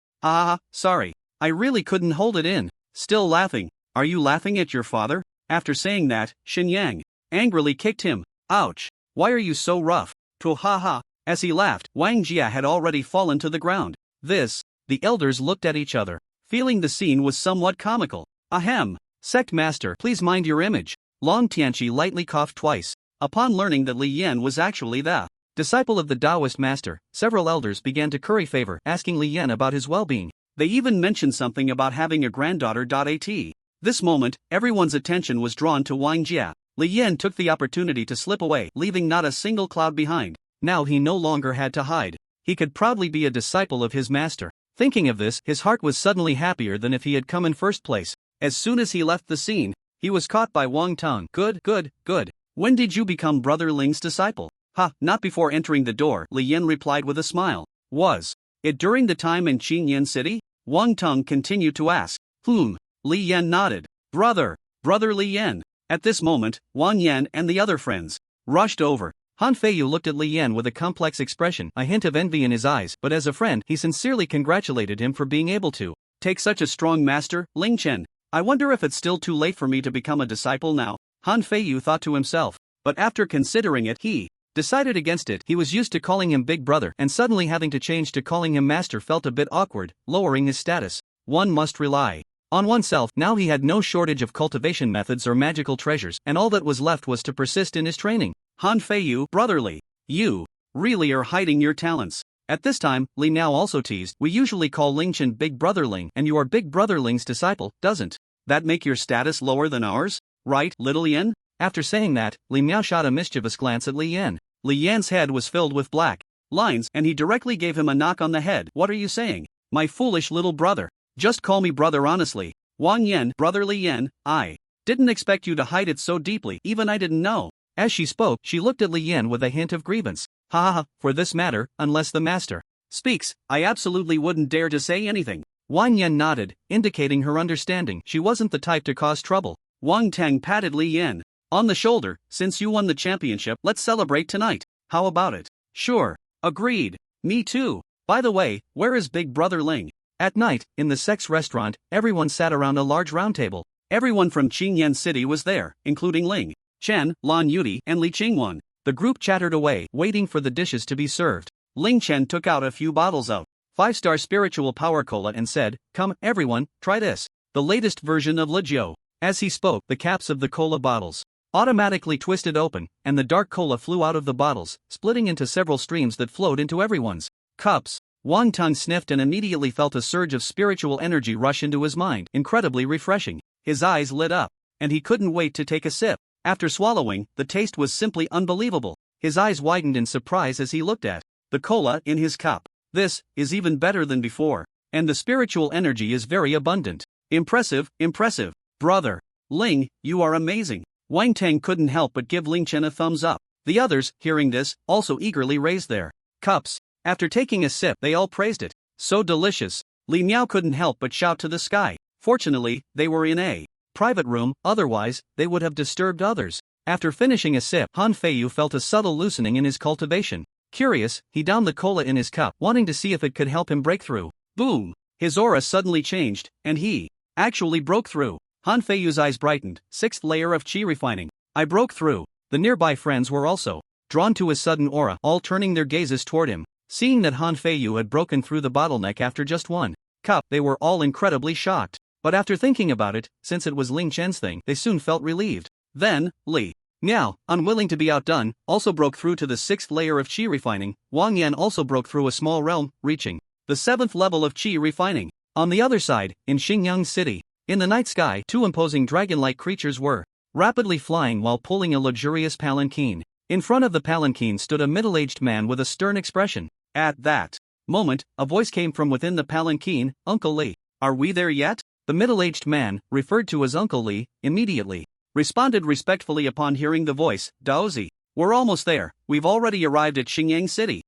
Sorry. I really couldn't hold it in. Still laughing. Are you laughing at your father? After saying that, Xinyang angrily kicked him. Ouch. Why are you so rough? Ha ha. As he laughed, Wang Jia had already fallen to the ground. The elders looked at each other, feeling the scene was somewhat comical. Ahem. Sect master, please mind your image. Long Tianqi lightly coughed twice. Upon learning that Li Yan was actually the disciple of the Taoist master, several elders began to curry favor, asking Li Yan about his well-being. They even mentioned something about having a granddaughter. At this moment, everyone's attention was drawn to Wang Jia. Li Yan took the opportunity to slip away, leaving not a single cloud behind. Now he no longer had to hide. He could proudly be a disciple of his master. Thinking of this, his heart was suddenly happier than if he had come in first place. As soon as he left the scene, he was caught by Wang Tong. Good. When did you become Brother Ling's disciple? Not before entering the door, Li Yan replied with a smile. Was it during the time in Qinyan City? Wang Tong continued to ask. Li Yan nodded. Brother Li Yan. At this moment, Wang Yan and the other friends rushed over. Han Feiyu looked at Li Yan with a complex expression, a hint of envy in his eyes, but as a friend, he sincerely congratulated him for being able to take such a strong master. Ling Chen. I wonder if it's still too late for me to become a disciple now. Han Feiyu thought to himself. But after considering it, he decided against it. He was used to calling him big brother, and suddenly having to change to calling him master felt a bit awkward, lowering his status. One must rely on oneself. Now he had no shortage of cultivation methods or magical treasures, and all that was left was to persist in his training. Han Feiyu, brotherly, you really are hiding your talents. At this time, Li now also teased. We usually call Ling Chen Big Brother Ling, and you are Big Brother Ling's disciple. Doesn't that make your status lower than ours? right, little Yen? After saying that, Li Miao shot a mischievous glance at Li Yan. Li Yan's head was filled with black lines, and he directly gave him a knock on the head. What are you saying? My foolish little brother. Just call me brother honestly. Wang Yan, brother Li Yan, I didn't expect you to hide it so deeply, even I didn't know. As she spoke, she looked at Li Yan with a hint of grievance. Ha ha ha, for this matter, unless the master speaks, I absolutely wouldn't dare to say anything. Wang Yan nodded, indicating her understanding. She wasn't the type to cause trouble. Wang Tang patted Li Yan on the shoulder. Since you won the championship, let's celebrate tonight. How about it? Sure. Agreed. Me too. By the way, where is Big Brother Ling? At night, in the Sect's restaurant, everyone sat around a large round table. Everyone from Qingyan City was there, including Ling Chen, Lan Yudi, and Li Qingwan. The group chattered away, waiting for the dishes to be served. Ling Chen took out a few bottles of 5-star spiritual power cola and said, "Come, everyone, try this. The latest version of Lejiu." As he spoke, the caps of the cola bottles automatically twisted open, and the dark cola flew out of the bottles, splitting into several streams that flowed into everyone's cups. Wang Tang sniffed and immediately felt a surge of spiritual energy rush into his mind. Incredibly refreshing. His eyes lit up, and he couldn't wait to take a sip. After swallowing, the taste was simply unbelievable. His eyes widened in surprise as he looked at the cola in his cup. This is even better than before, and the spiritual energy is very abundant. Impressive, impressive. Brother Ling, you are amazing. Wang Tang couldn't help but give Ling Chen a thumbs up. The others, hearing this, also eagerly raised their cups. After taking a sip, they all praised it. So delicious. Li Miao couldn't help but shout to the sky. Fortunately, they were in a private room, otherwise, they would have disturbed others. After finishing a sip, Han Feiyu felt a subtle loosening in his cultivation. Curious, he downed the cola in his cup, wanting to see if it could help him break through. Boom! His aura suddenly changed, and he actually broke through. Han Feiyu's eyes brightened. 6th layer of qi refining. I broke through. The nearby friends were also drawn to his sudden aura, all turning their gazes toward him. Seeing that Han Feiyu had broken through the bottleneck after just one cup, they were all incredibly shocked. But after thinking about it, since it was Ling Chen's thing, they soon felt relieved. Then, Li Miao, unwilling to be outdone, also broke through to the 6th layer of qi refining. Wang Yan also broke through a small realm, reaching the 7th level of qi refining. On the other side, in Xingyang City, in the night sky, 2 imposing dragon-like creatures were rapidly flying while pulling a luxurious palanquin. In front of the palanquin stood a middle-aged man with a stern expression. At that moment, a voice came from within the palanquin. Uncle Li, are we there yet? The middle-aged man, referred to as Uncle Li, immediately responded respectfully upon hearing the voice. Daozi, we're almost there. We've already arrived at Xingyang City.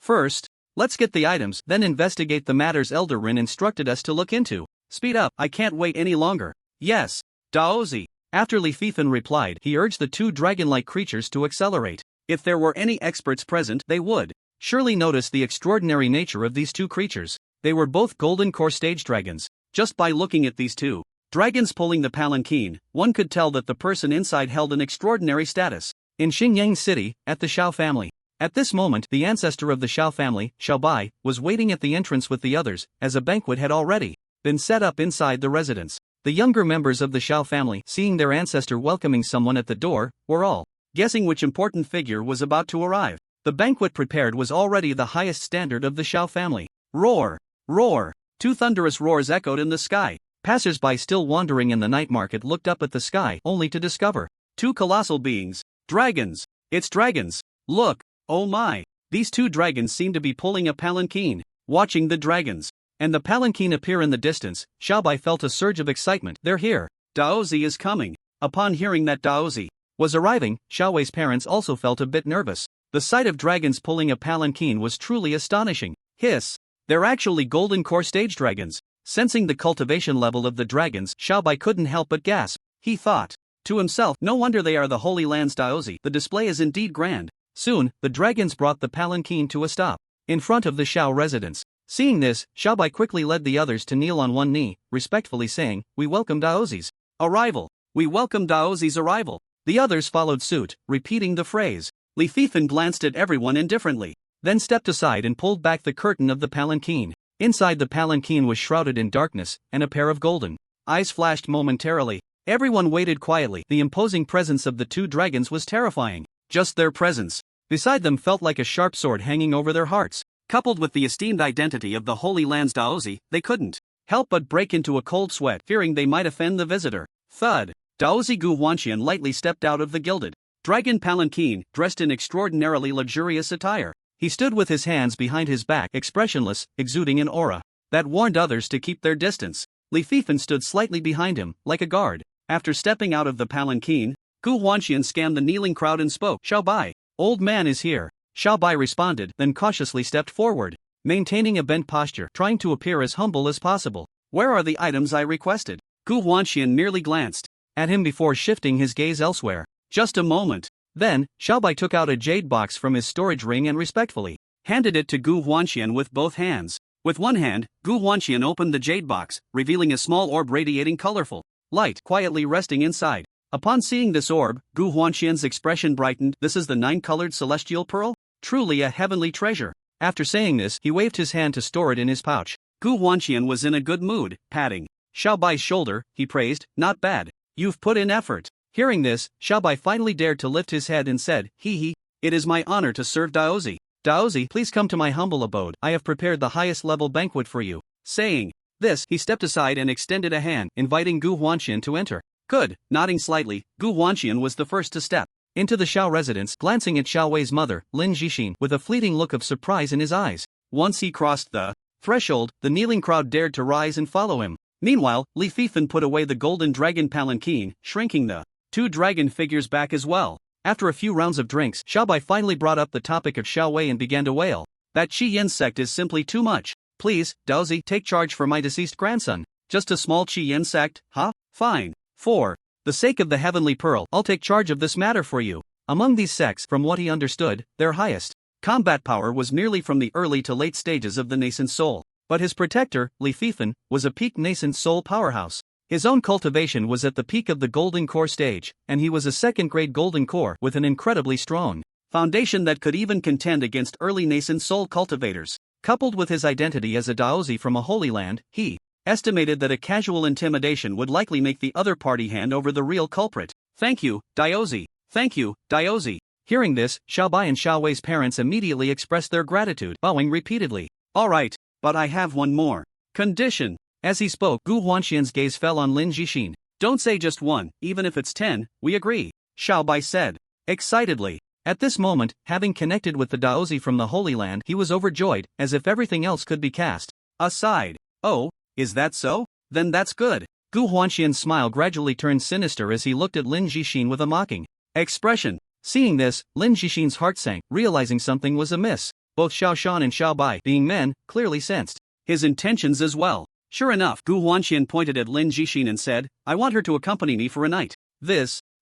First, let's get the items, then investigate the matters Elder Rin instructed us to look into. Speed up, I can't wait any longer. Yes, Daozi. After Li Fifan replied, he urged the 2 dragon-like creatures to accelerate. If there were any experts present, they would surely notice the extraordinary nature of these 2 creatures. They were both golden core stage dragons. Just by looking at these 2 dragons pulling the palanquin, one could tell that the person inside held an extraordinary status. In Xingyang City, at the Xiao family. At this moment, the ancestor of the Xiao family, Xiao Bai, was waiting at the entrance with the others, as a banquet had already been set up inside the residence. The younger members of the Xiao family, seeing their ancestor welcoming someone at the door, were all guessing which important figure was about to arrive. The banquet prepared was already the highest standard of the Xiao family. Roar! Roar! 2 thunderous roars echoed in the sky. Passers-by still wandering in the night market looked up at the sky, only to discover 2 colossal beings. Dragons! It's dragons! Look! Oh my! These 2 dragons seem to be pulling a palanquin. Watching the dragons and the palanquin appear in the distance, Xiaobai felt a surge of excitement. They're here. Daozi is coming. Upon hearing that Daozi was arriving, Xiaowei's parents also felt a bit nervous. The sight of dragons pulling a palanquin was truly astonishing. Hiss! They're actually golden core stage dragons. Sensing the cultivation level of the dragons, Xiaobai couldn't help but gasp. He thought to himself, no wonder they are the Holy Land's Daozi. The display is indeed grand. Soon, the dragons brought the palanquin to a stop in front of the Xiao residence. Seeing this, Xiaobai quickly led the others to kneel on one knee, respectfully saying, "We welcome Daozi's arrival. We welcome Daozi's arrival." The others followed suit, repeating the phrase. Li Fifan glanced at everyone indifferently, then stepped aside and pulled back the curtain of the palanquin. Inside the palanquin was shrouded in darkness, and a pair of golden eyes flashed momentarily. Everyone waited quietly. The imposing presence of the 2 dragons was terrifying. Just their presence beside them felt like a sharp sword hanging over their hearts. Coupled with the esteemed identity of the Holy Land's Daozi, they couldn't help but break into a cold sweat, fearing they might offend the visitor. Thud! Daozi Gu Huanqian lightly stepped out of the gilded dragon palanquin, dressed in extraordinarily luxurious attire. He stood with his hands behind his back, expressionless, exuding an aura that warned others to keep their distance. Li Fifan stood slightly behind him, like a guard. After stepping out of the palanquin, Gu Huanqian scanned the kneeling crowd and spoke. Xiao Bai, old man is here. Xiao Bai responded, then cautiously stepped forward, maintaining a bent posture, trying to appear as humble as possible. Where are the items I requested? Gu Huanqian merely glanced at him before shifting his gaze elsewhere. Just a moment. Then, Xiao Bai took out a jade box from his storage ring and respectfully handed it to Gu Huanqian with both hands. With one hand, Gu Huanqian opened the jade box, revealing a small orb radiating colorful light quietly resting inside. Upon seeing this orb, Gu Huanqian's expression brightened. This is the 9-colored celestial pearl? Truly a heavenly treasure. After saying this, he waved his hand to store it in his pouch. Gu Huanqian was in a good mood, patting Xiao Bai's shoulder. He praised, "Not bad. You've put in effort." Hearing this, Xiao Bai finally dared to lift his head and said, "Hee, it is my honor to serve Daozi. Daozi, please come to my humble abode. I have prepared the highest level banquet for you." Saying this, he stepped aside and extended a hand, inviting Gu Huanqian to enter. Good. Nodding slightly, Gu Huanqian was the first to step into the Xiao residence, glancing at Xiao Wei's mother, Lin Jixin, with a fleeting look of surprise in his eyes. Once he crossed the threshold, the kneeling crowd dared to rise and follow him. Meanwhile, Li Fifan put away the golden dragon palanquin, shrinking the 2 dragon figures back as well. After a few rounds of drinks, Xiao Bai finally brought up the topic of Xiao Wei and began to wail. That Qi Yin sect is simply too much. Please, Daozi, take charge for my deceased grandson. Just a small Qi Yin sect, huh? Fine. For the sake of the heavenly pearl, I'll take charge of this matter for you. Among these sects, from what he understood, their highest combat power was merely from the early to late stages of the nascent soul. But his protector, Li Fifan, was a peak nascent soul powerhouse. His own cultivation was at the peak of the golden core stage, and he was a second-grade golden core with an incredibly strong foundation that could even contend against early nascent soul cultivators. Coupled with his identity as a Daozi from a holy land, he estimated that a casual intimidation would likely make the other party hand over the real culprit. Thank you, Daozi. Thank you, Daozi. Hearing this, Xiao Bai and Xiao Wei's parents immediately expressed their gratitude, bowing repeatedly. Alright, but I have one more condition. As he spoke, Gu Huanqian's gaze fell on Lin Jixin. Don't say just one, even if it's 10, we agree, Xiao Bai said excitedly. At this moment, having connected with the Daozi from the Holy Land, he was overjoyed, as if everything else could be cast aside. Oh, is that so? Then that's good. Gu Huanqian's smile gradually turned sinister as he looked at Lin Jixin with a mocking expression. Seeing this, Lin Jixin's heart sank, realizing something was amiss. Both Xiao Shan and Xiao Bai, being men, clearly sensed his intentions as well. Sure enough, Gu Huanqian pointed at Lin Jixin and said, "I want her to accompany me for a night."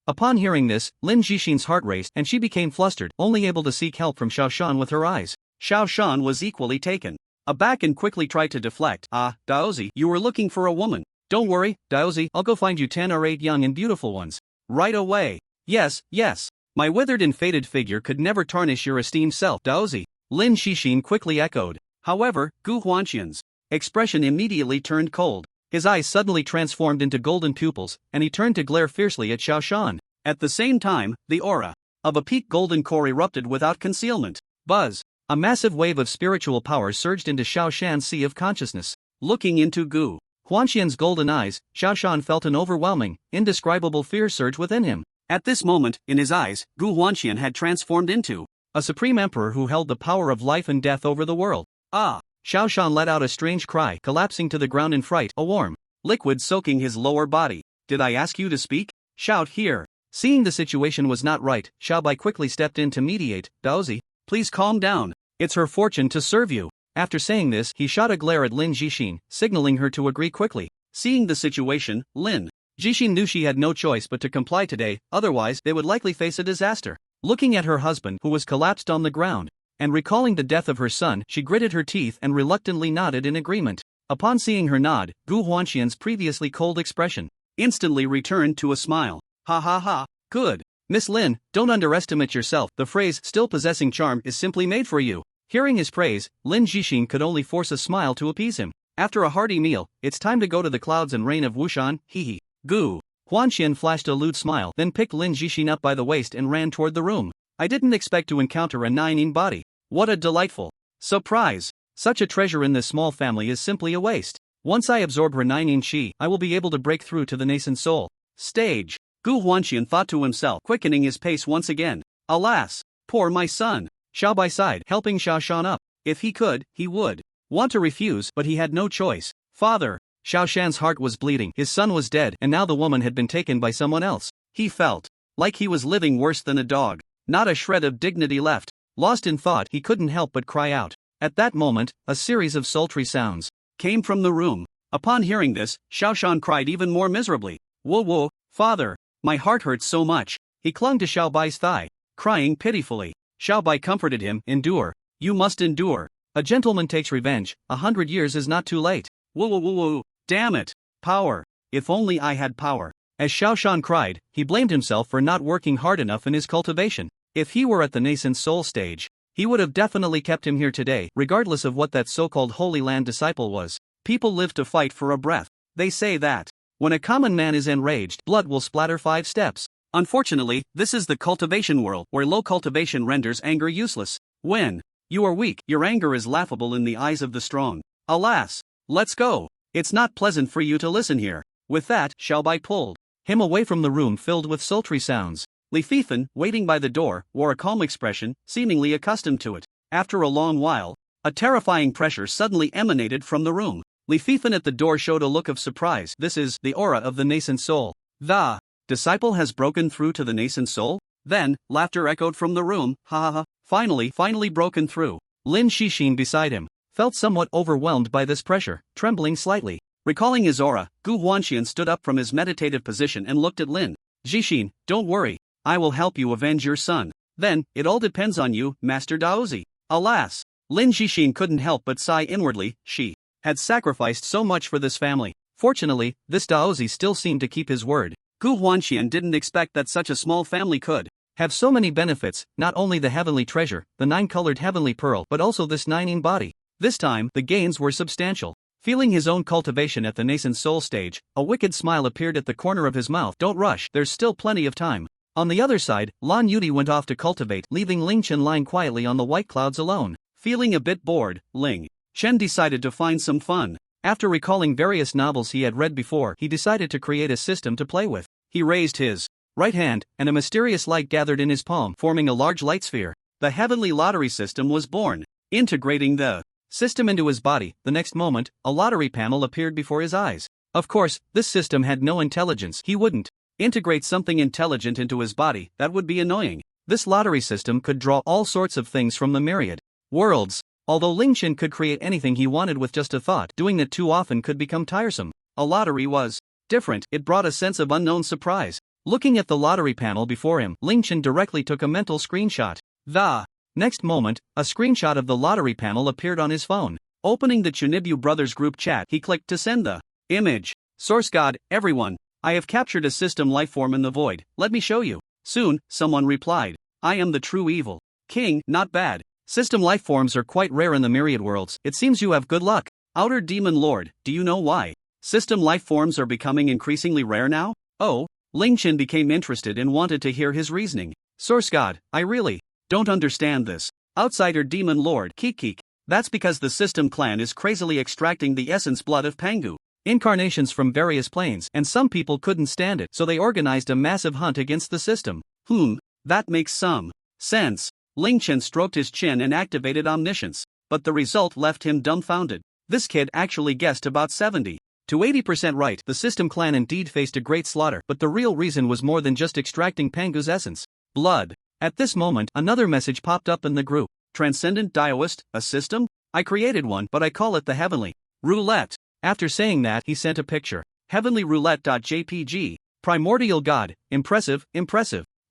Upon hearing this, Lin Jixin's heart raced and she became flustered, only able to seek help from Xiao Shan with her eyes. Xiao Shan was equally taken aback and quickly tried to deflect. Daozi, you were looking for a woman. Don't worry, Daozi, I'll go find you 10 or 8 young and beautiful ones. Right away. Yes. My withered and faded figure could never tarnish your esteemed self, Daozi. Lin Jixin quickly echoed. However, Gu Huanqian's expression immediately turned cold. His eyes suddenly transformed into golden pupils, and he turned to glare fiercely at Xiao Shan. At the same time, the aura of a peak golden core erupted without concealment. Buzz! A massive wave of spiritual power surged into Xiao Shan's sea of consciousness. Looking into Gu Huanqian's golden eyes, Xiao Shan felt an overwhelming, indescribable fear surge within him. At this moment, in his eyes, Gu Huanqian had transformed into a supreme emperor who held the power of life and death over the world. Xiao Shan let out a strange cry, collapsing to the ground in fright, a warm liquid soaking his lower body. Did I ask you to speak? Shout here. Seeing the situation was not right, Xiao Bai quickly stepped in to mediate. Daozi, please calm down. It's her fortune to serve you. After saying this, he shot a glare at Lin Jixin, signaling her to agree quickly. Seeing the situation, Lin Jixin knew she had no choice but to comply today, otherwise they would likely face a disaster. Looking at her husband, who was collapsed on the ground, and recalling the death of her son, she gritted her teeth and reluctantly nodded in agreement. Upon seeing her nod, Gu Huanqian's previously cold expression instantly returned to a smile. Ha, good. Miss Lin, don't underestimate yourself. The phrase, still possessing charm, is simply made for you. Hearing his praise, Lin Jixin could only force a smile to appease him. After a hearty meal, it's time to go to the clouds and reign of Wushan, hee. Gu Huanqian flashed a lewd smile, then picked Lin Jixin up by the waist and ran toward the room. I didn't expect to encounter a nine-in body. What a delightful surprise! Such a treasure in this small family is simply a waste. Once I absorb her 9-in chi, I will be able to break through to the nascent soul stage. Gu Huanxian thought to himself, quickening his pace once again. Alas! Poor my son. Xiaobai sighed, helping Xiao Shan up. If he could, he would want to refuse, but he had no choice. Father! Xiao Shan's heart was bleeding. His son was dead, and now the woman had been taken by someone else. He felt like he was living worse than a dog. Not a shred of dignity left. Lost in thought, he couldn't help but cry out. At that moment, a series of sultry sounds came from the room. Upon hearing this, Xiao Shan cried even more miserably. Whoa whoa, father, my heart hurts so much. He clung to Xiao Bai's thigh, crying pitifully. Xiao Bai comforted him. Endure. You must endure. A gentleman takes revenge. 100 years is not too late. Whoa whoa whoa whoa, damn it. Power. If only I had power. As Xiao Shan cried, he blamed himself for not working hard enough in his cultivation. If he were at the nascent soul stage, he would have definitely kept him here today, regardless of what that so-called Holy Land disciple was. People live to fight for a breath. They say that when a common man is enraged, blood will splatter 5 steps. Unfortunately, this is the cultivation world, where low cultivation renders anger useless. When you are weak, your anger is laughable in the eyes of the strong. Alas! Let's go. It's not pleasant for you to listen here. With that, Xiao Bai pulled him away from the room filled with sultry sounds. Li Fifan, waiting by the door, wore a calm expression, seemingly accustomed to it. After a long while, a terrifying pressure suddenly emanated from the room. Li Fifan at the door showed a look of surprise. This is the aura of the nascent soul. The disciple has broken through to the nascent soul? Then, laughter echoed from the room. Ha ha ha. Finally broken through. Lin Shixin beside him felt somewhat overwhelmed by this pressure, trembling slightly. Recalling his aura, Gu Huanxian stood up from his meditative position and looked at Lin. Xixin, don't worry. I will help you avenge your son. Then, it all depends on you, Master Daozi. Alas! Lin Xixin couldn't help but sigh inwardly. She had sacrificed so much for this family. Fortunately, this Daozi still seemed to keep his word. Gu Huanxian didn't expect that such a small family could have so many benefits, not only the heavenly treasure, the 9-colored heavenly pearl, but also this 9-in body. This time, the gains were substantial. Feeling his own cultivation at the nascent soul stage, a wicked smile appeared at the corner of his mouth. Don't rush, there's still plenty of time. On the other side, Lan Yudi went off to cultivate, leaving Ling Chen lying quietly on the white clouds alone. Feeling a bit bored, Ling Chen decided to find some fun. After recalling various novels he had read before, he decided to create a system to play with. He raised his right hand, and a mysterious light gathered in his palm, forming a large light sphere. The heavenly lottery system was born. Integrating the system into his body, the next moment, a lottery panel appeared before his eyes. Of course, this system had no intelligence. He wouldn't integrate something intelligent into his body, that would be annoying. This lottery system could draw all sorts of things from the myriad worlds. Although Ling Chen could create anything he wanted with just a thought, doing it too often could become tiresome. A lottery was different. It brought a sense of unknown surprise. Looking at the lottery panel before him, Ling Chen directly took a mental screenshot. The next moment, a screenshot of the lottery panel appeared on his phone. Opening the Chunibu Brothers group chat, he clicked to send the image. Source God, everyone, I have captured a system lifeform in the void. Let me show you. Soon, someone replied. I am the true evil king. Not bad. System lifeforms are quite rare in the myriad worlds. It seems you have good luck. Outer Demon Lord, do you know why system lifeforms are becoming increasingly rare now? Oh, Ling Chen became interested and wanted to hear his reasoning. Source God, I really don't understand this. Outsider Demon Lord, Kik. That's because the system clan is crazily extracting the essence blood of Pangu incarnations from various planes, and some people couldn't stand it, so they organized a massive hunt against the system. That makes some sense. Ling Chen stroked his chin and activated omniscience, but the result left him dumbfounded. This kid actually guessed about 70 to 80% right. The system clan indeed faced a great slaughter, but the real reason was more than just extracting Pangu's essence blood. At this moment, another message popped up in the group. Transcendent Daoist, a system? I created one, but I call it the Heavenly Roulette. After saying that, he sent a picture. Heavenly Roulette.jpg. Primordial God, impressive.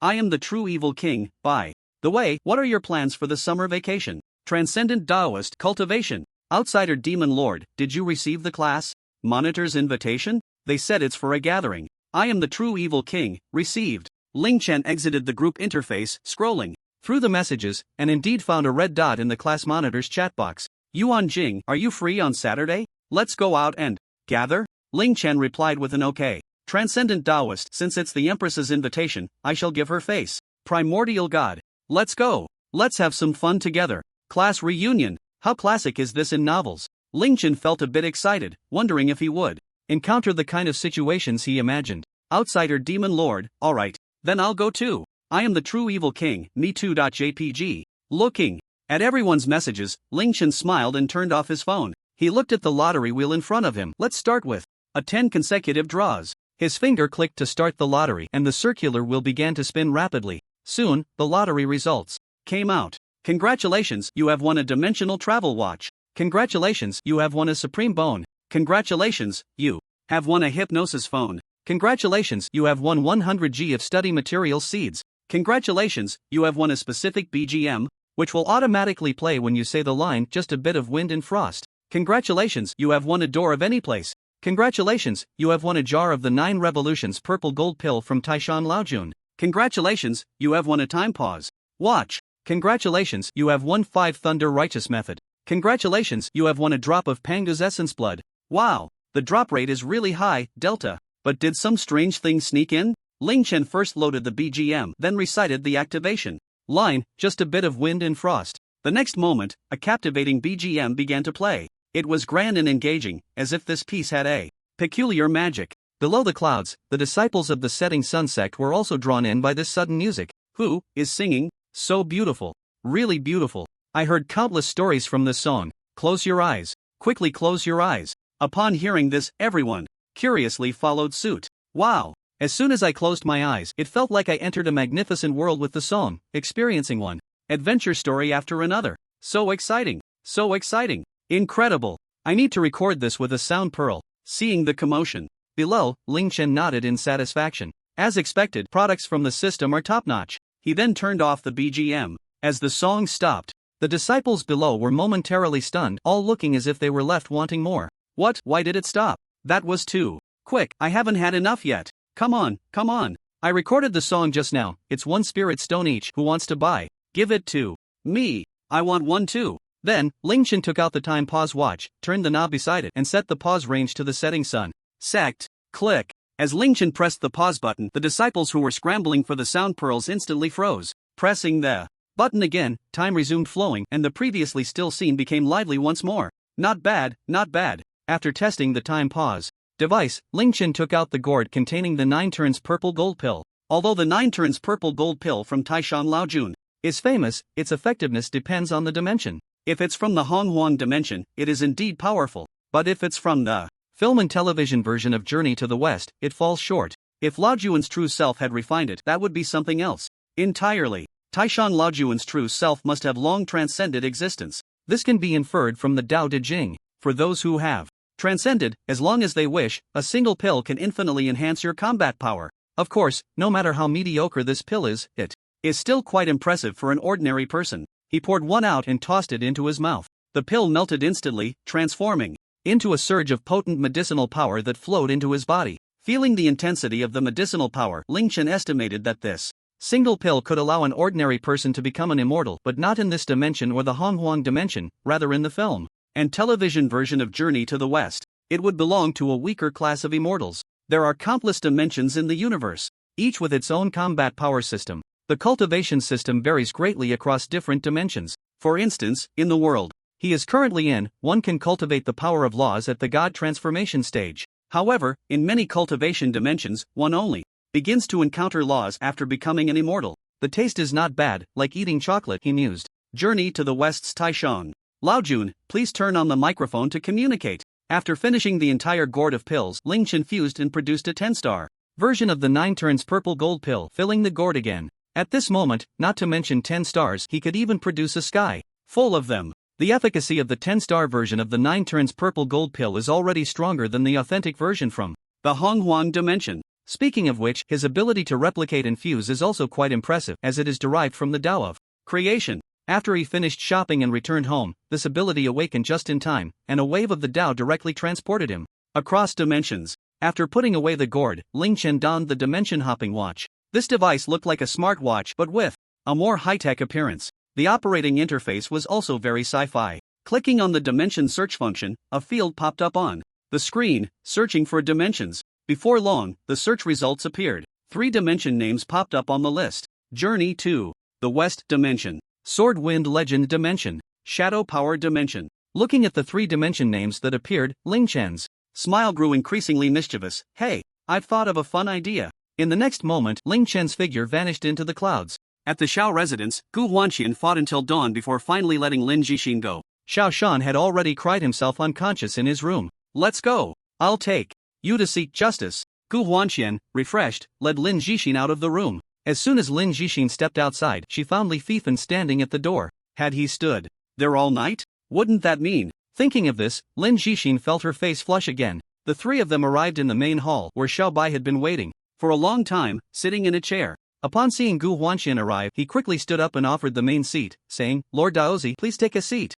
I am the true evil king. By the way, what are your plans for the summer vacation? Transcendent Daoist Cultivation. Outsider Demon Lord, did you receive the class monitor's invitation? They said it's for a gathering. I am the true evil king. Received. Ling Chen exited the group interface, scrolling through the messages, and indeed found a red dot in the class monitor's chat box. Yuan Jing, are you free on Saturday? Let's go out and gather? Ling Chen replied with an okay. Transcendent Daoist, since it's the Empress's invitation, I shall give her face. Primordial God. Let's go. Let's have some fun together. Class reunion. How classic is this in novels? Ling Chen felt a bit excited, wondering if he would encounter the kind of situations he imagined. Outsider Demon Lord, alright, then I'll go too. I am the true evil king, me too.jpg. Looking at everyone's messages, Ling Chen smiled and turned off his phone. He looked at the lottery wheel in front of him. Let's start with 10 consecutive draws. His finger clicked to start the lottery and the circular wheel began to spin rapidly. Soon, the lottery results came out. Congratulations, you have won a dimensional travel watch. Congratulations, you have won a supreme bone. Congratulations, you have won a hypnosis phone. Congratulations, you have won 100G of study material seeds. Congratulations, you have won a specific BGM, which will automatically play when you say the line just a bit of wind and frost. Congratulations, you have won a door of any place. Congratulations, you have won a jar of the 9 revolutions purple gold pill from Taishan Laojun. Congratulations, you have won a time pause watch. Congratulations, you have won 5 thunder righteous method. Congratulations, you have won a drop of Panga's essence blood. Wow, the drop rate is really high, Delta. But did some strange thing sneak in? Ling Chen first loaded the BGM, then recited the activation line, just a bit of wind and frost. The next moment, a captivating BGM began to play. It was grand and engaging, as if this piece had a peculiar magic. Below the clouds, the disciples of the setting sun sect were also drawn in by this sudden music. Who is singing? So beautiful. Really beautiful. I heard countless stories from this song. Close your eyes. Quickly close your eyes. Upon hearing this, everyone curiously followed suit. Wow. As soon as I closed my eyes, it felt like I entered a magnificent world with the song, experiencing one adventure story after another. So exciting. So exciting. Incredible. I need to record this with a sound pearl. Seeing the commotion below, Ling Chen nodded in satisfaction. As expected, products from the system are top-notch. He then turned off the BGM. As the song stopped, the disciples below were momentarily stunned, all looking as if they were left wanting more. What? Why did it stop? That was too quick. I haven't had enough yet. Come on, come on. I recorded the song just now. It's 1 spirit stone each. Who wants to buy? Give it to me. I want one too. Then, Ling Chen took out the time pause watch, turned the knob beside it, and set the pause range to the setting sun. Sect. Click. As Ling Chen pressed the pause button, the disciples who were scrambling for the sound pearls instantly froze. Pressing the button again, time resumed flowing, and the previously still scene became lively once more. Not bad, not bad. After testing the time pause device, Ling Chen took out the gourd containing the 9 turns purple gold pill. Although the 9 turns purple gold pill from Taishan Laojun is famous, its effectiveness depends on the dimension. If it's from the Honghuang dimension, it is indeed powerful. But if it's from the film and television version of Journey to the West, it falls short. If Laojuan's true self had refined it, that would be something else entirely. Taishan Laojuan's true self must have long transcended existence. This can be inferred from the Tao Te Ching. For those who have transcended, as long as they wish, a single pill can infinitely enhance your combat power. Of course, no matter how mediocre this pill is, it is still quite impressive for an ordinary person. He poured one out and tossed it into his mouth. The pill melted instantly, transforming into a surge of potent medicinal power that flowed into his body. Feeling the intensity of the medicinal power, Ling Chen estimated that this single pill could allow an ordinary person to become an immortal, but not in this dimension or the Honghuang dimension, rather in the film and television version of Journey to the West. It would belong to a weaker class of immortals. There are countless dimensions in the universe, each with its own combat power system. The cultivation system varies greatly across different dimensions. For instance, in the world he is currently in, one can cultivate the power of laws at the god transformation stage. However, in many cultivation dimensions, one only begins to encounter laws after becoming an immortal. The taste is not bad, like eating chocolate, he mused. Journey to the West's Taishan Laojun, please turn on the microphone to communicate. After finishing the entire gourd of pills, Ling Chen fused and produced a 10-star version of the 9 turns purple gold pill, filling the gourd again. At this moment, not to mention 10 stars, he could even produce a sky full of them. The efficacy of the 10-star version of the 9 turns purple gold pill is already stronger than the authentic version from the Honghuang dimension. Speaking of which, his ability to replicate and fuse is also quite impressive, as it is derived from the Tao of creation. After he finished shopping and returned home, this ability awakened just in time, and a wave of the Tao directly transported him across dimensions. After putting away the gourd, Ling Chen donned the dimension-hopping watch. This device looked like a smartwatch but with a more high-tech appearance. The operating interface was also very sci-fi. Clicking on the dimension search function, a field popped up on the screen, searching for dimensions. Before long, the search results appeared. 3 dimension names popped up on the list. Journey to the West Dimension, Sword Wind Legend Dimension, Shadow Power Dimension. Looking at the 3 dimension names that appeared, Ling Chen's smile grew increasingly mischievous. Hey, I've thought of a fun idea. In the next moment, Ling Chen's figure vanished into the clouds. At the Xiao residence, Gu Huanxian fought until dawn before finally letting Lin Jixin go. Xiao Shan had already cried himself unconscious in his room. Let's go. I'll take you to seek justice. Gu Huanxian, refreshed, led Lin Jixin out of the room. As soon as Lin Jixin stepped outside, she found Li Feifan standing at the door. Had he stood there all night? Wouldn't that mean? Thinking of this, Lin Jixin felt her face flush again. The three of them arrived in the main hall where Xiao Bai had been waiting for a long time, sitting in a chair. Upon seeing Gu Huanxian arrive, he quickly stood up and offered the main seat, saying, Lord Daozi, please take a seat.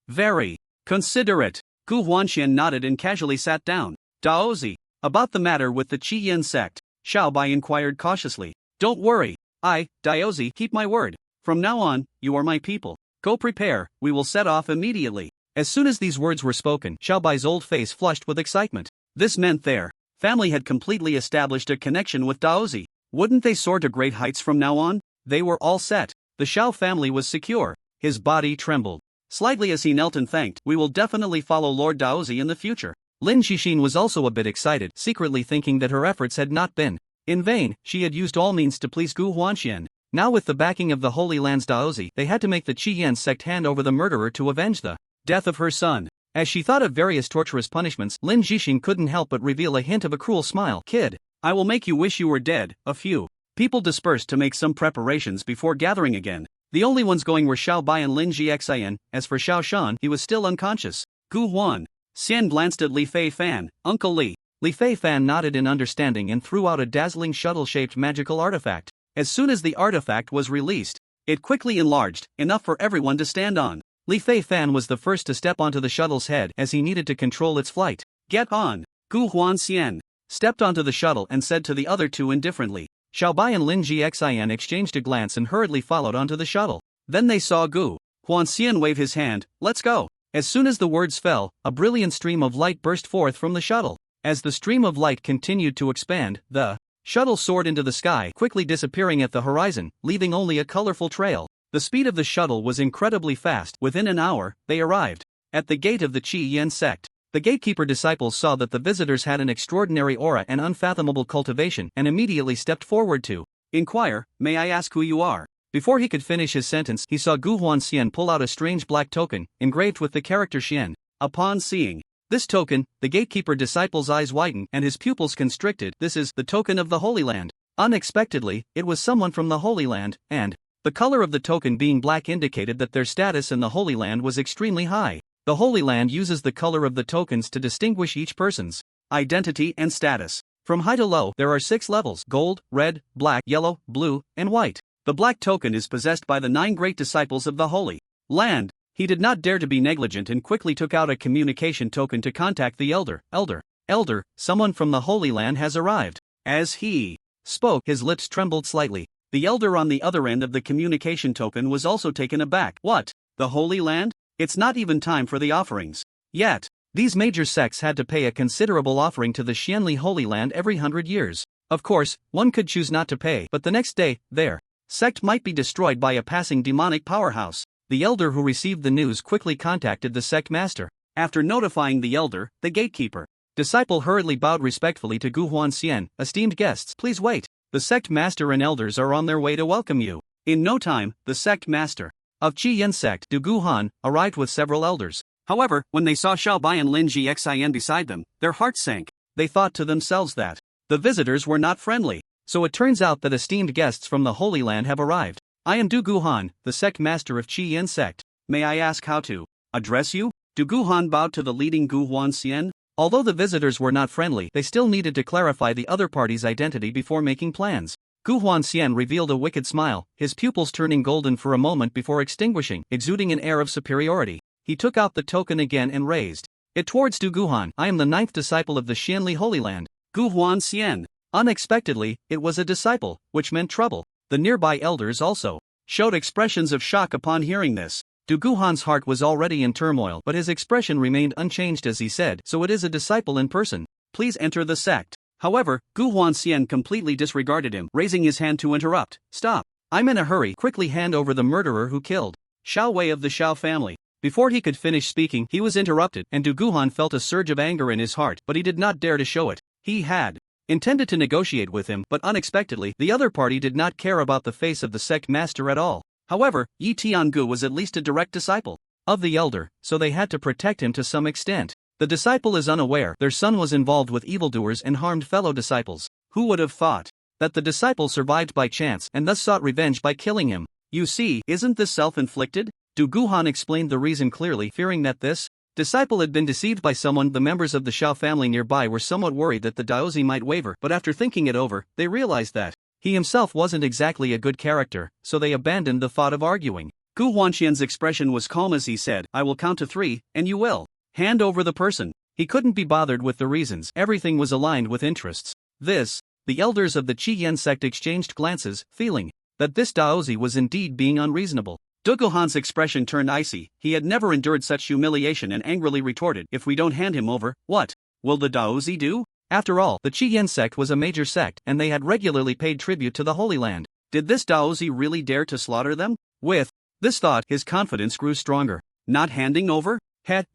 Very considerate. Gu Huanxian nodded and casually sat down. Daozi, about the matter with the Qiyan sect, Xiao Bai inquired cautiously. Don't worry, Daozi, keep my word. From now on, you are my people. Go prepare, we will set off immediately. As soon as these words were spoken, Xiao Bai's old face flushed with excitement. This meant their family had completely established a connection with Daozi. Wouldn't they soar to great heights from now on? They were all set. The Xiao family was secure. His body trembled slightly as he knelt and thanked. We will definitely follow Lord Daozi in the future. Lin Jixin was also a bit excited, secretly thinking that her efforts had not been in vain. She had used all means to please Gu Huanxian. Now with the backing of the Holy Land's Daozi, they had to make the Qiyan sect hand over the murderer to avenge the death of her son. As she thought of various torturous punishments, Lin Jixin couldn't help but reveal a hint of a cruel smile. Kid, I will make you wish you were dead. A few people dispersed to make some preparations before gathering again. The only ones going were Xiao Bai and Lin Jixian. As for Xiao Shan, he was still unconscious. Gu Huanxian glanced at Li Feifan. Uncle Li. Li Feifan nodded in understanding and threw out a dazzling shuttle-shaped magical artifact. As soon as the artifact was released, it quickly enlarged, enough for everyone to stand on. Li Feifan was the first to step onto the shuttle's head as he needed to control its flight. Get on. Gu Huanxian stepped onto the shuttle and said to the other two indifferently. Xiao Bai and Lin Jixian exchanged a glance and hurriedly followed onto the shuttle. Then they saw Gu Huanxian wave his hand. Let's go. As soon as the words fell, a brilliant stream of light burst forth from the shuttle. As the stream of light continued to expand, the shuttle soared into the sky, quickly disappearing at the horizon, leaving only a colorful trail. The speed of the shuttle was incredibly fast. Within an hour, they arrived at the gate of the Qiyan sect. The gatekeeper disciples saw that the visitors had an extraordinary aura and unfathomable cultivation and immediately stepped forward to inquire, may I ask who you are? Before he could finish his sentence, he saw Gu Huanxian pull out a strange black token, engraved with the character Xian. Upon seeing this token, the gatekeeper disciple's eyes widened and his pupils constricted. This is the token of the Holy Land. Unexpectedly, it was someone from the Holy Land, and the color of the token being black indicated that their status in the Holy Land was extremely high. The Holy Land uses the color of the tokens to distinguish each person's identity and status. From high to low, there are 6 levels: gold, red, black, yellow, blue, and white. The black token is possessed by the 9 great disciples of the Holy Land. He did not dare to be negligent and quickly took out a communication token to contact the elder. Elder, someone from the Holy Land has arrived. As he spoke, his lips trembled slightly. The elder on the other end of the communication token was also taken aback. What? The Holy Land? It's not even time for the offerings yet. These major sects had to pay a considerable offering to the Xianli Holy Land every 100 years. Of course, one could choose not to pay, but the next day, their sect might be destroyed by a passing demonic powerhouse. The elder who received the news quickly contacted the sect master. After notifying the elder, the gatekeeper disciple hurriedly bowed respectfully to Gu Huanxian. Esteemed guests, please wait. The sect master and elders are on their way to welcome you. In no time, the sect master of Qiyan sect, Du Guhan, arrived with several elders. However, when they saw Xiao Bai and Lin Jixian beside them, their hearts sank. They thought to themselves that the visitors were not friendly. So it turns out that esteemed guests from the Holy Land have arrived. I am Du Guhan, the sect master of Qiyan sect. May I ask how to address you? Du Guhan bowed to the leading Gu Huanxian. Although the visitors were not friendly, they still needed to clarify the other party's identity before making plans. Gu Huanxian revealed a wicked smile, his pupils turning golden for a moment before extinguishing, exuding an air of superiority. He took out the token again and raised it towards Du Guhan. I am the 9th disciple of the Xianli Holy Land. Gu Huanxian. Unexpectedly, it was a disciple, which meant trouble. The nearby elders also showed expressions of shock upon hearing this. Du Guhan's heart was already in turmoil, but his expression remained unchanged as he said, so it is a disciple in person. Please enter the sect. However, Gu Huanxian completely disregarded him, raising his hand to interrupt. Stop. I'm in a hurry. Quickly hand over the murderer who killed Xiao Wei of the Xiao family. Before he could finish speaking, he was interrupted, and Du Guhan felt a surge of anger in his heart, but he did not dare to show it. He had intended to negotiate with him, but unexpectedly, the other party did not care about the face of the sect master at all. However, Yi Tiangu was at least a direct disciple of the elder, so they had to protect him to some extent. The disciple is unaware their son was involved with evildoers and harmed fellow disciples. Who would have thought that the disciple survived by chance and thus sought revenge by killing him? You see, isn't this self-inflicted? Du Guhan explained the reason clearly, fearing that this disciple had been deceived by someone. The members of the Shao family nearby were somewhat worried that the Daozi might waver, but after thinking it over, they realized that he himself wasn't exactly a good character, so they abandoned the thought of arguing. Gu Huanxian's expression was calm as he said, "I will count to 3, and you will hand over the person." He couldn't be bothered with the reasons, everything was aligned with interests. The elders of the Qiyan sect exchanged glances, feeling that this Daozi was indeed being unreasonable. Du Guhan's expression turned icy. He had never endured such humiliation and angrily retorted, "If we don't hand him over, what will the Daozi do?" After all, the Qiyan sect was a major sect, and they had regularly paid tribute to the Holy Land. Did this Daozi really dare to slaughter them? With this thought, his confidence grew stronger. Not handing over?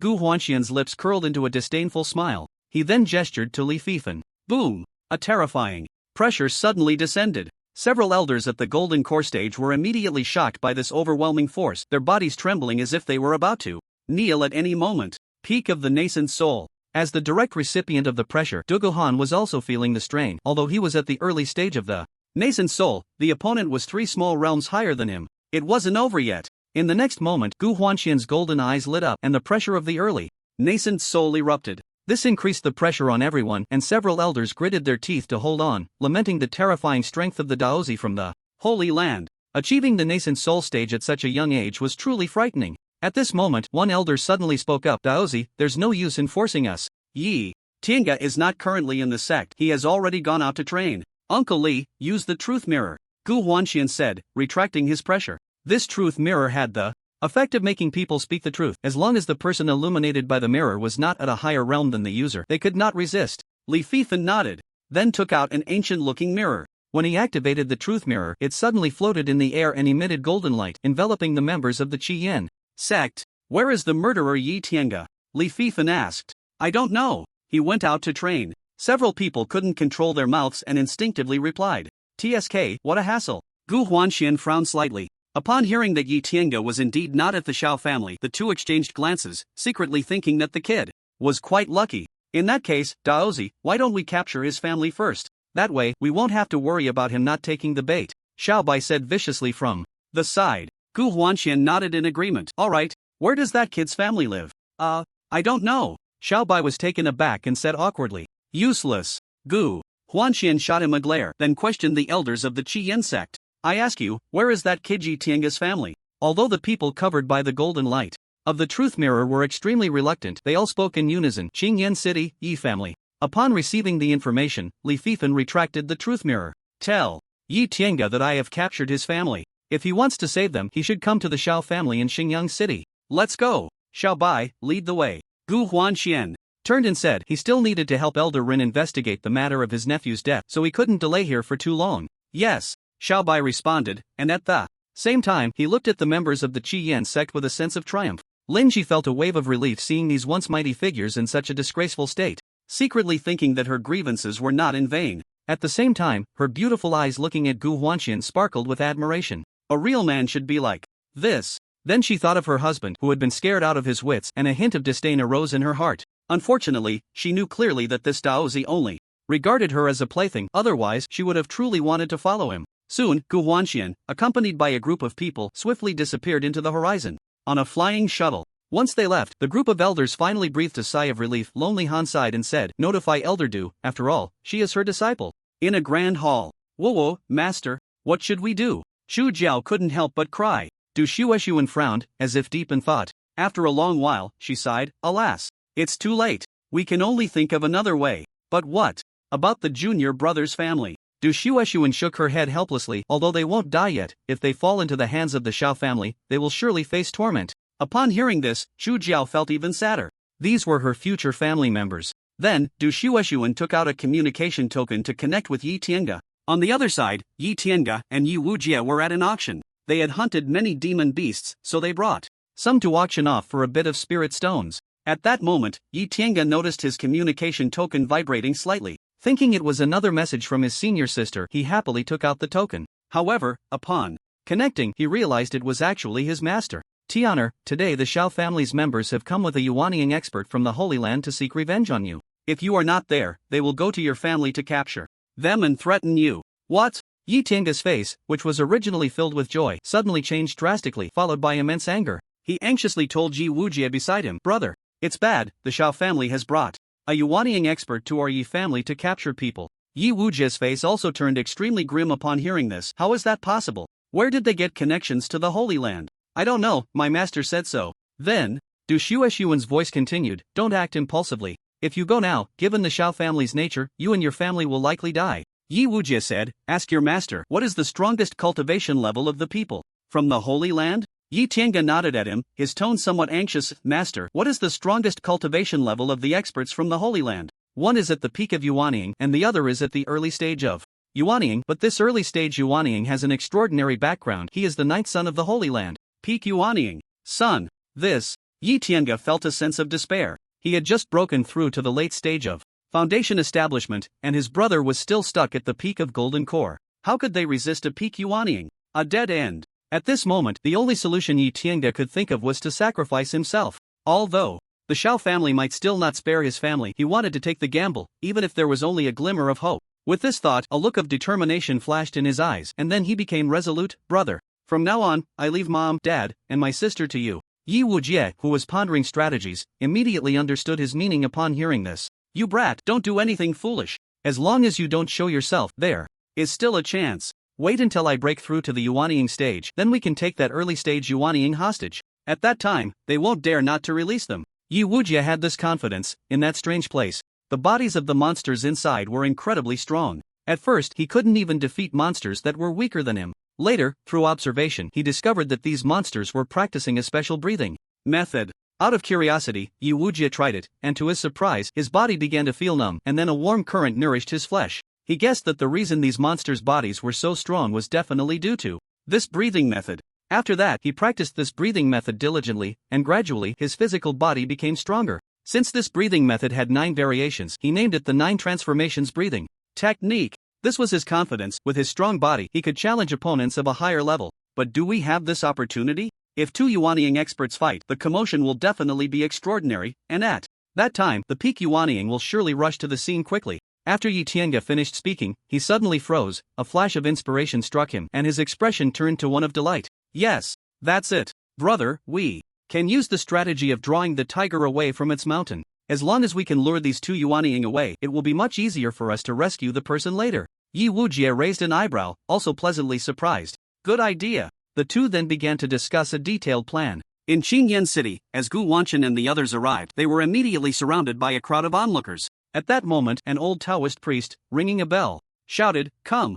Gu Huanxian's lips curled into a disdainful smile. He then gestured to Li Fifan. Boom! A terrifying pressure suddenly descended. Several elders at the Golden Core stage were immediately shocked by this overwhelming force, their bodies trembling as if they were about to kneel at any moment. Peak of the nascent soul. As the direct recipient of the pressure, Du Guhan was also feeling the strain. Although he was at the early stage of the nascent soul, the opponent was 3 small realms higher than him. It wasn't over yet. In the next moment, Gu Huanxian's golden eyes lit up, and the pressure of the early nascent soul erupted. This increased the pressure on everyone, and several elders gritted their teeth to hold on, lamenting the terrifying strength of the Daozi from the Holy Land. Achieving the nascent soul stage at such a young age was truly frightening. At this moment, one elder suddenly spoke up. "Daozi, there's no use in forcing us. Yi Tiange is not currently in the sect. He has already gone out to train. Uncle Li, use the truth mirror," Gu Huanxian said, retracting his pressure. This truth mirror had the effect of making people speak the truth. As long as the person illuminated by the mirror was not at a higher realm than the user, they could not resist. Li Fifan nodded, then took out an ancient-looking mirror. When he activated the truth mirror, it suddenly floated in the air and emitted golden light, enveloping the members of the Qiyan sect. "Where is the murderer Yi Tiange?" Li Fifan asked. "I don't know. He went out to train." Several people couldn't control their mouths and instinctively replied, "TSK, what a hassle." Gu Huanxian frowned slightly. Upon hearing that Yi Tiange was indeed not at the Shao family, the two exchanged glances, secretly thinking that the kid was quite lucky. "In that case, Daozi, why don't we capture his family first? That way, we won't have to worry about him not taking the bait," Xiaobai said viciously from the side. Gu Huanxian nodded in agreement. "Alright, where does that kid's family live?" I don't know." Xiaobai was taken aback and said awkwardly. "Useless." Gu Huanxian shot him a glare, then questioned the elders of the Qiyan sect. "I ask you, where is that kid Yi Tiange's family?" Although the people covered by the golden light of the truth mirror were extremely reluctant, they all spoke in unison. "Qingyan City, Yi family." Upon receiving the information, Li Fifan retracted the truth mirror. "Tell Yi Tiange that I have captured his family. If he wants to save them, he should come to the Shao family in Xingyang City. Let's go." Xiaobai, lead the way. Gu Huanxian turned and said he still needed to help Elder Rin investigate the matter of his nephew's death, so he couldn't delay here for too long. "Yes," Xiaobai responded, and at the same time, he looked at the members of the Qiyan sect with a sense of triumph. Ling Chen felt a wave of relief seeing these once mighty figures in such a disgraceful state, secretly thinking that her grievances were not in vain. At the same time, her beautiful eyes looking at Gu Huanxian sparkled with admiration. A real man should be like this. Then she thought of her husband, who had been scared out of his wits, and a hint of disdain arose in her heart. Unfortunately, she knew clearly that this Daozi only regarded her as a plaything, otherwise she would have truly wanted to follow him. Soon, Gu Huanxian, accompanied by a group of people, swiftly disappeared into the horizon on a flying shuttle. Once they left, the group of elders finally breathed a sigh of relief. Lonely Han sighed and said, "Notify Elder Du, after all, she is her disciple." In a grand hall. "Whoa, master, what should we do?" Xu Jiao couldn't help but cry. Du Shueshuan frowned, as if deep in thought. After a long while, she sighed, "Alas, it's too late. We can only think of another way." "But what about the junior brother's family?" Du Shueshuan shook her head helplessly. "Although they won't die yet, if they fall into the hands of the Shao family, they will surely face torment." Upon hearing this, Xu Jiao felt even sadder. These were her future family members. Then, Du Shueshuan took out a communication token to connect with Yi Tiange. On the other side, Yi Tiange and Yi Wujie were at an auction. They had hunted many demon beasts, so they brought some to auction off for a bit of spirit stones. At that moment, Yi Tiange noticed his communication token vibrating slightly. Thinking it was another message from his senior sister, he happily took out the token. However, upon connecting, he realized it was actually his master. Tianer, today the Shao family's members have come with a Yuanying expert from the Holy Land to seek revenge on you. If you are not there, they will go to your family to capture them and threaten you. What? Yi Tiange's face, which was originally filled with joy, suddenly changed drastically, followed by immense anger. He anxiously told Yi Wujie beside him, "Brother, it's bad, the Shao family has brought a Yuanying expert to our Yi family to capture people." Yi Wujie's face also turned extremely grim upon hearing this. How is that possible? Where did they get connections to the Holy Land? I don't know, my master said so. Then, Du Shuexuan's voice continued, don't act impulsively. If you go now, given the Shao family's nature, you and your family will likely die. Yi Wujie said, ask your master, what is the strongest cultivation level of the people from the Holy Land? Yi Tiange nodded at him, his tone somewhat anxious. Master, what is the strongest cultivation level of the experts from the Holy Land? One is at the peak of Yuanying and the other is at the early stage of Yuanying, but this early stage Yuanying has an extraordinary background. He is the ninth son of the Holy Land. Peak Yuanying. Son. This. Yi Tiange felt a sense of despair. He had just broken through to the late stage of foundation establishment, and his brother was still stuck at the peak of Golden Core. How could they resist a peak Yuanying? A dead end. At this moment, the only solution Yi Tiange could think of was to sacrifice himself. Although the Shao family might still not spare his family, he wanted to take the gamble, even if there was only a glimmer of hope. With this thought, a look of determination flashed in his eyes, and then he became resolute. Brother, from now on, I leave mom, dad, and my sister to you. Yi Wujie, who was pondering strategies, immediately understood his meaning upon hearing this. You brat, don't do anything foolish. As long as you don't show yourself, there is still a chance. Wait until I break through to the Yuanying stage, then we can take that early stage Yuanying hostage. At that time, they won't dare not to release them. Yi Wujie had this confidence. In that strange place, the bodies of the monsters inside were incredibly strong. At first, he couldn't even defeat monsters that were weaker than him. Later, through observation, he discovered that these monsters were practicing a special breathing method. Out of curiosity, Yi Wujie tried it, and to his surprise, his body began to feel numb, and then a warm current nourished his flesh. He guessed that the reason these monsters' bodies were so strong was definitely due to this breathing method. After that, he practiced this breathing method diligently, and gradually, his physical body became stronger. Since this breathing method had 9 variations, he named it the 9 transformations breathing technique. This was his confidence. With his strong body, he could challenge opponents of a higher level. But do we have this opportunity? If 2 Yuanying experts fight, the commotion will definitely be extraordinary, and at that time, the peak Yuanying will surely rush to the scene quickly. After Yi Tiange finished speaking, he suddenly froze, a flash of inspiration struck him, and his expression turned to one of delight. Yes, that's it. Brother, we can use the strategy of drawing the tiger away from its mountain. As long as we can lure these 2 Yuanying away, it will be much easier for us to rescue the person later. Yi Wujie raised an eyebrow, also pleasantly surprised. Good idea. The two then began to discuss a detailed plan. In Qingyan City, as Gu Wanchen and the others arrived, they were immediately surrounded by a crowd of onlookers. At that moment, an old Taoist priest, ringing a bell, shouted, Come,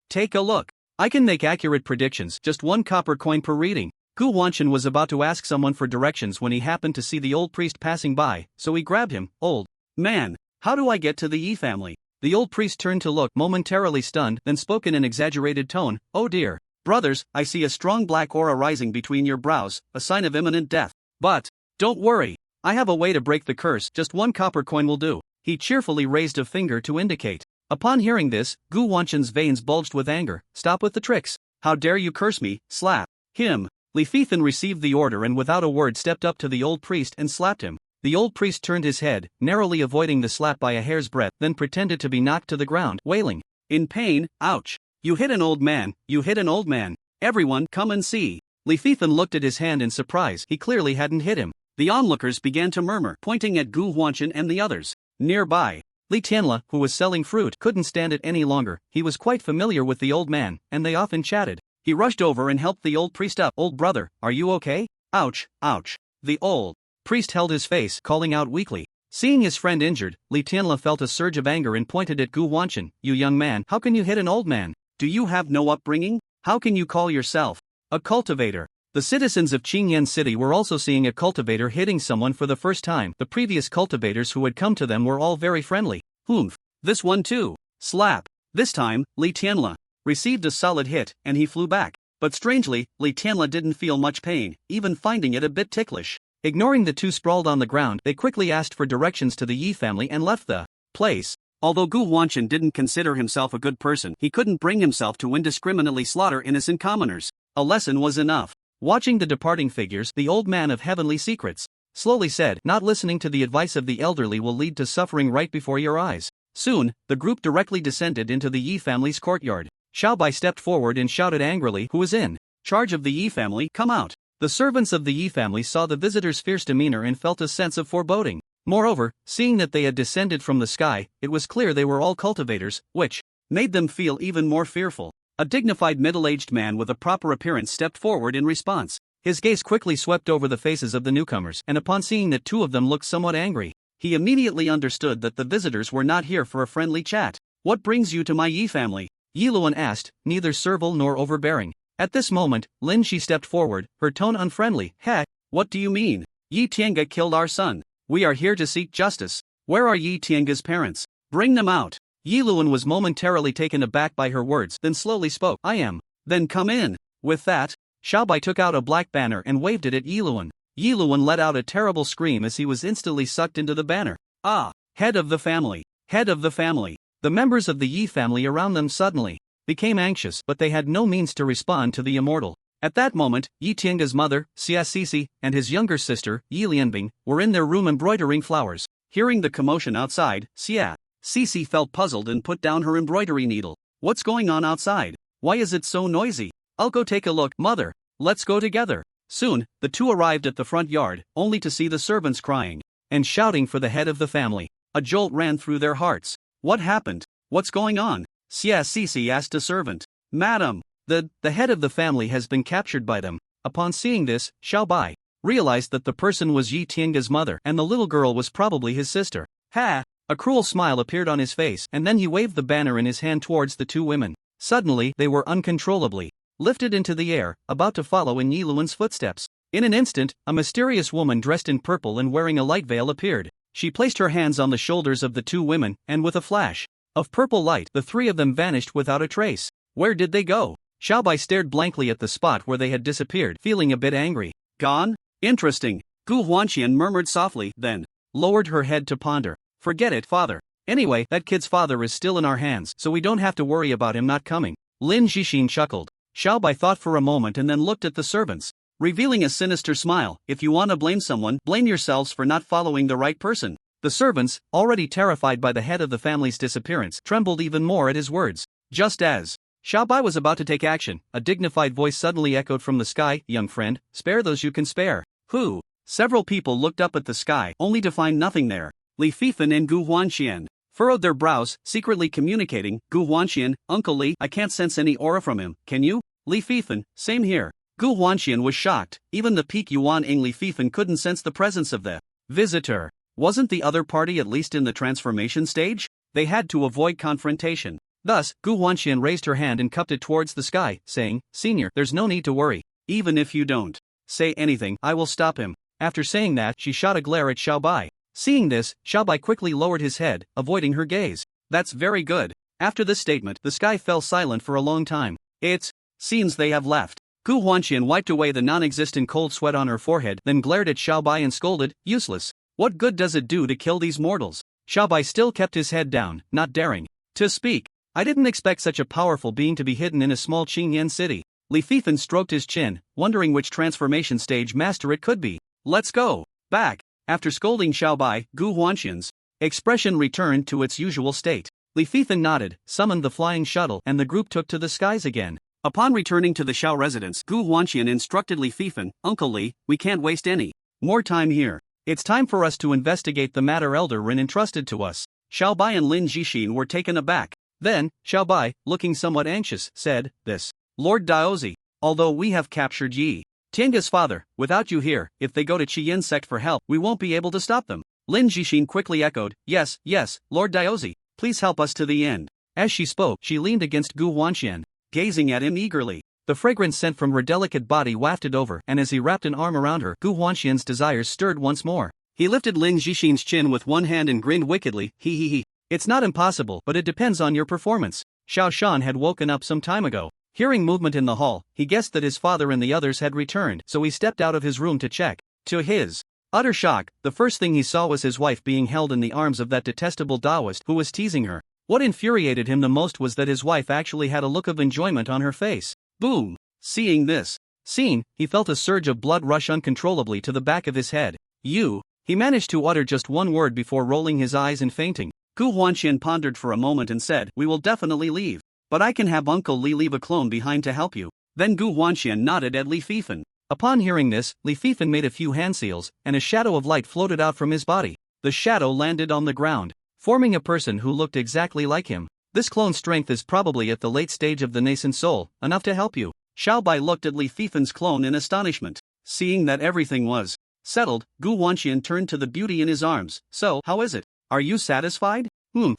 take a look. I can make accurate predictions, just 1 copper coin per reading. Gu Wanchen was about to ask someone for directions when he happened to see the old priest passing by, so he grabbed him. Old man, how do I get to the Yi family? The old priest turned to look, momentarily stunned, then spoke in an exaggerated tone. Oh dear. Brothers, I see a strong black aura rising between your brows, a sign of imminent death. But don't worry. I have a way to break the curse, just 1 copper coin will do. He cheerfully raised a finger to indicate. Upon hearing this, Gu Wanchen's veins bulged with anger. Stop with the tricks. How dare you curse me, slap him. Li Fethan received the order and without a word stepped up to the old priest and slapped him. The old priest turned his head, narrowly avoiding the slap by a hair's breadth, then pretended to be knocked to the ground, wailing in pain. Ouch. You hit an old man, you hit an old man. Everyone, come and see. Li Fethan looked at his hand in surprise. He clearly hadn't hit him. The onlookers began to murmur, pointing at Gu Wanchen and the others. Nearby, Li Tianla, who was selling fruit, couldn't stand it any longer. He was quite familiar with the old man, and they often chatted. He rushed over and helped the old priest up. Old brother, are you okay? Ouch, ouch. The old priest held his face, calling out weakly. Seeing his friend injured, Li Tianla felt a surge of anger and pointed at Gu Wanchen. You young man, how can you hit an old man? Do you have no upbringing? How can you call yourself a cultivator? The citizens of Qingyan City were also seeing a cultivator hitting someone for the first time. The previous cultivators who had come to them were all very friendly. Humph. This one too. Slap. This time, Li Tianla received a solid hit, and he flew back. But strangely, Li Tianla didn't feel much pain, even finding it a bit ticklish. Ignoring the two sprawled on the ground, they quickly asked for directions to the Yi family and left the place. Although Gu Huanqian didn't consider himself a good person, he couldn't bring himself to indiscriminately slaughter innocent commoners. A lesson was enough. Watching the departing figures, the old man of heavenly secrets slowly said, "Not listening to the advice of the elderly will lead to suffering right before your eyes." Soon, the group directly descended into the Yi family's courtyard. Xiaobai stepped forward and shouted angrily, "Who is in charge of the Yi family? Come out." The servants of the Yi family saw the visitors' fierce demeanor and felt a sense of foreboding. Moreover, seeing that they had descended from the sky, it was clear they were all cultivators, which made them feel even more fearful. A dignified middle-aged man with a proper appearance stepped forward in response. His gaze quickly swept over the faces of the newcomers, and upon seeing that two of them looked somewhat angry, he immediately understood that the visitors were not here for a friendly chat. "What brings you to my Yi family?" Yi Luan asked, neither servile nor overbearing. At this moment, Lin Shi stepped forward, her tone unfriendly. "Heh, what do you mean? Yi Tiange killed our son. We are here to seek justice. Where are Yi Tiange's parents? Bring them out." Yi Luan was momentarily taken aback by her words, then slowly spoke. "I am." "Then come in." With that, Xiaobai took out a black banner and waved it at Yi Luan. Yi Luan let out a terrible scream as he was instantly sucked into the banner. "Ah, head of the family, head of the family." The members of the Yi family around them suddenly became anxious, but they had no means to respond to the immortal. At that moment, Yi Tiange's mother, Xia Sisi, and his younger sister, Yi Lianbing, were in their room embroidering flowers. Hearing the commotion outside, Xia Sisi felt puzzled and put down her embroidery needle. "What's going on outside? Why is it so noisy? I'll go take a look." "Mother, let's go together." Soon, the two arrived at the front yard, only to see the servants crying and shouting for the head of the family. A jolt ran through their hearts. "What happened? What's going on?" Xia Sisi asked a servant. "Madam, the head of the family has been captured by them." Upon seeing this, Xiaobai realized that the person was Yi Tiange's mother and the little girl was probably his sister. "Ha!" A cruel smile appeared on his face, and then he waved the banner in his hand towards the two women. Suddenly, they were uncontrollably lifted into the air, about to follow in Yi Luan's footsteps. In an instant, a mysterious woman dressed in purple and wearing a light veil appeared. She placed her hands on the shoulders of the two women, and with a flash of purple light, the three of them vanished without a trace. Where did they go? Xiaobai stared blankly at the spot where they had disappeared, feeling a bit angry. "Gone? Interesting," Gu Huanqian murmured softly, then lowered her head to ponder. "Forget it, father. Anyway, that kid's father is still in our hands, so we don't have to worry about him not coming." Lin Zhixin chuckled. Xiaobai thought for a moment and then looked at the servants, revealing a sinister smile. "If you want to blame someone, blame yourselves for not following the right person." The servants, already terrified by the head of the family's disappearance, trembled even more at his words. Just as Xiaobai was about to take action, a dignified voice suddenly echoed from the sky. "Young friend, spare those you can spare." "Who?" Several people looked up at the sky, only to find nothing there. Li Fifan and Gu Huanqian furrowed their brows, secretly communicating. "Gu Huanqian, Uncle Li, I can't sense any aura from him, can you?" Li Fifan, "Same here." Gu Huanqian was shocked. Even the peak Yuan-ing Li Fifan couldn't sense the presence of the visitor. Wasn't the other party at least in the transformation stage? They had to avoid confrontation. Thus, Gu Huanqian raised her hand and cupped it towards the sky, saying, "Senior, there's no need to worry. Even if you don't say anything, I will stop him." After saying that, she shot a glare at Xiaobai. Seeing this, Xiaobai quickly lowered his head, avoiding her gaze. "That's very good." After this statement, the sky fell silent for a long time. "It seems they have left." Gu Huanqian wiped away the non-existent cold sweat on her forehead, then glared at Xiaobai and scolded, "Useless. What good does it do to kill these mortals?" Xiaobai still kept his head down, not daring to speak. "I didn't expect such a powerful being to be hidden in a small Qingyan city." Li Fifan stroked his chin, wondering which transformation stage master it could be. "Let's go back." After scolding Xiaobai, Gu Huanqian's expression returned to its usual state. Li Fifan nodded, summoned the flying shuttle, and the group took to the skies again. Upon returning to the Xiao residence, Gu Huanqian instructed Li Fifan, "Uncle Li, we can't waste any more time here. It's time for us to investigate the matter Elder Rin entrusted to us." Xiaobai and Lin Zhixin were taken aback. Then, Xiaobai, looking somewhat anxious, said, "This Lord Daozi, although we have captured Yi Tiange's father, without you here, if they go to Qiyin Sect for help, we won't be able to stop them." Lin Zhixin quickly echoed, "Yes, yes, Lord Daozi, please help us to the end." As she spoke, she leaned against Gu Huanqian, gazing at him eagerly. The fragrant scent from her delicate body wafted over, and as he wrapped an arm around her, Gu Huanqian's desires stirred once more. He lifted Lin Zhixin's chin with one hand and grinned wickedly. He. "It's not impossible, but it depends on your performance." Xiao Shan had woken up some time ago. Hearing movement in the hall, he guessed that his father and the others had returned, so he stepped out of his room to check. To his Utter shock, the first thing he saw was his wife being held in the arms of that detestable Taoist who was teasing her. What infuriated him the most was that his wife actually had a look of enjoyment on her face. Boom! Seeing this scene, he felt a surge of blood rush uncontrollably to the back of his head. You. He managed to utter just one word before rolling his eyes and fainting. Gu Huanxian pondered for a moment and said, "We will definitely leave. But I can have Uncle Li leave a clone behind to help you." Then Gu Huanxian nodded at Li Fifan. Upon hearing this, Li Fifan made a few hand seals, and a shadow of light floated out from his body. The shadow landed on the ground, forming a person who looked exactly like him. This clone's strength is probably at the late stage of the nascent soul, enough to help you. Xiao Bai looked at Li Fifan's clone in astonishment. Seeing that everything was settled, Gu Huanxian turned to the beauty in his arms. "So, how is it? Are you satisfied?"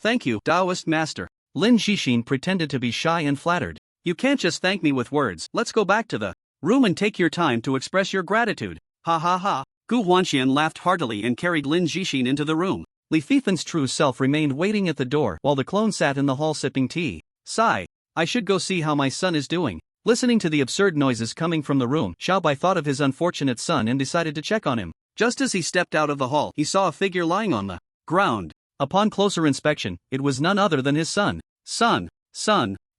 Thank you, Taoist master." Lin Zhixin pretended to be shy and flattered. "You can't just thank me with words. Let's go back to the room and take your time to express your gratitude." Ha ha ha. Gu Huanxian laughed heartily and carried Lin Zhixin into the room. Li Fifan's true self remained waiting at the door while the clone sat in the hall sipping tea. Sigh. I should go see how my son is doing. Listening to the absurd noises coming from the room, Xiao Bai thought of his unfortunate son and decided to check on him. Just as he stepped out of the hall, he saw a figure lying on the ground. Upon closer inspection, it was none other than his son. Son.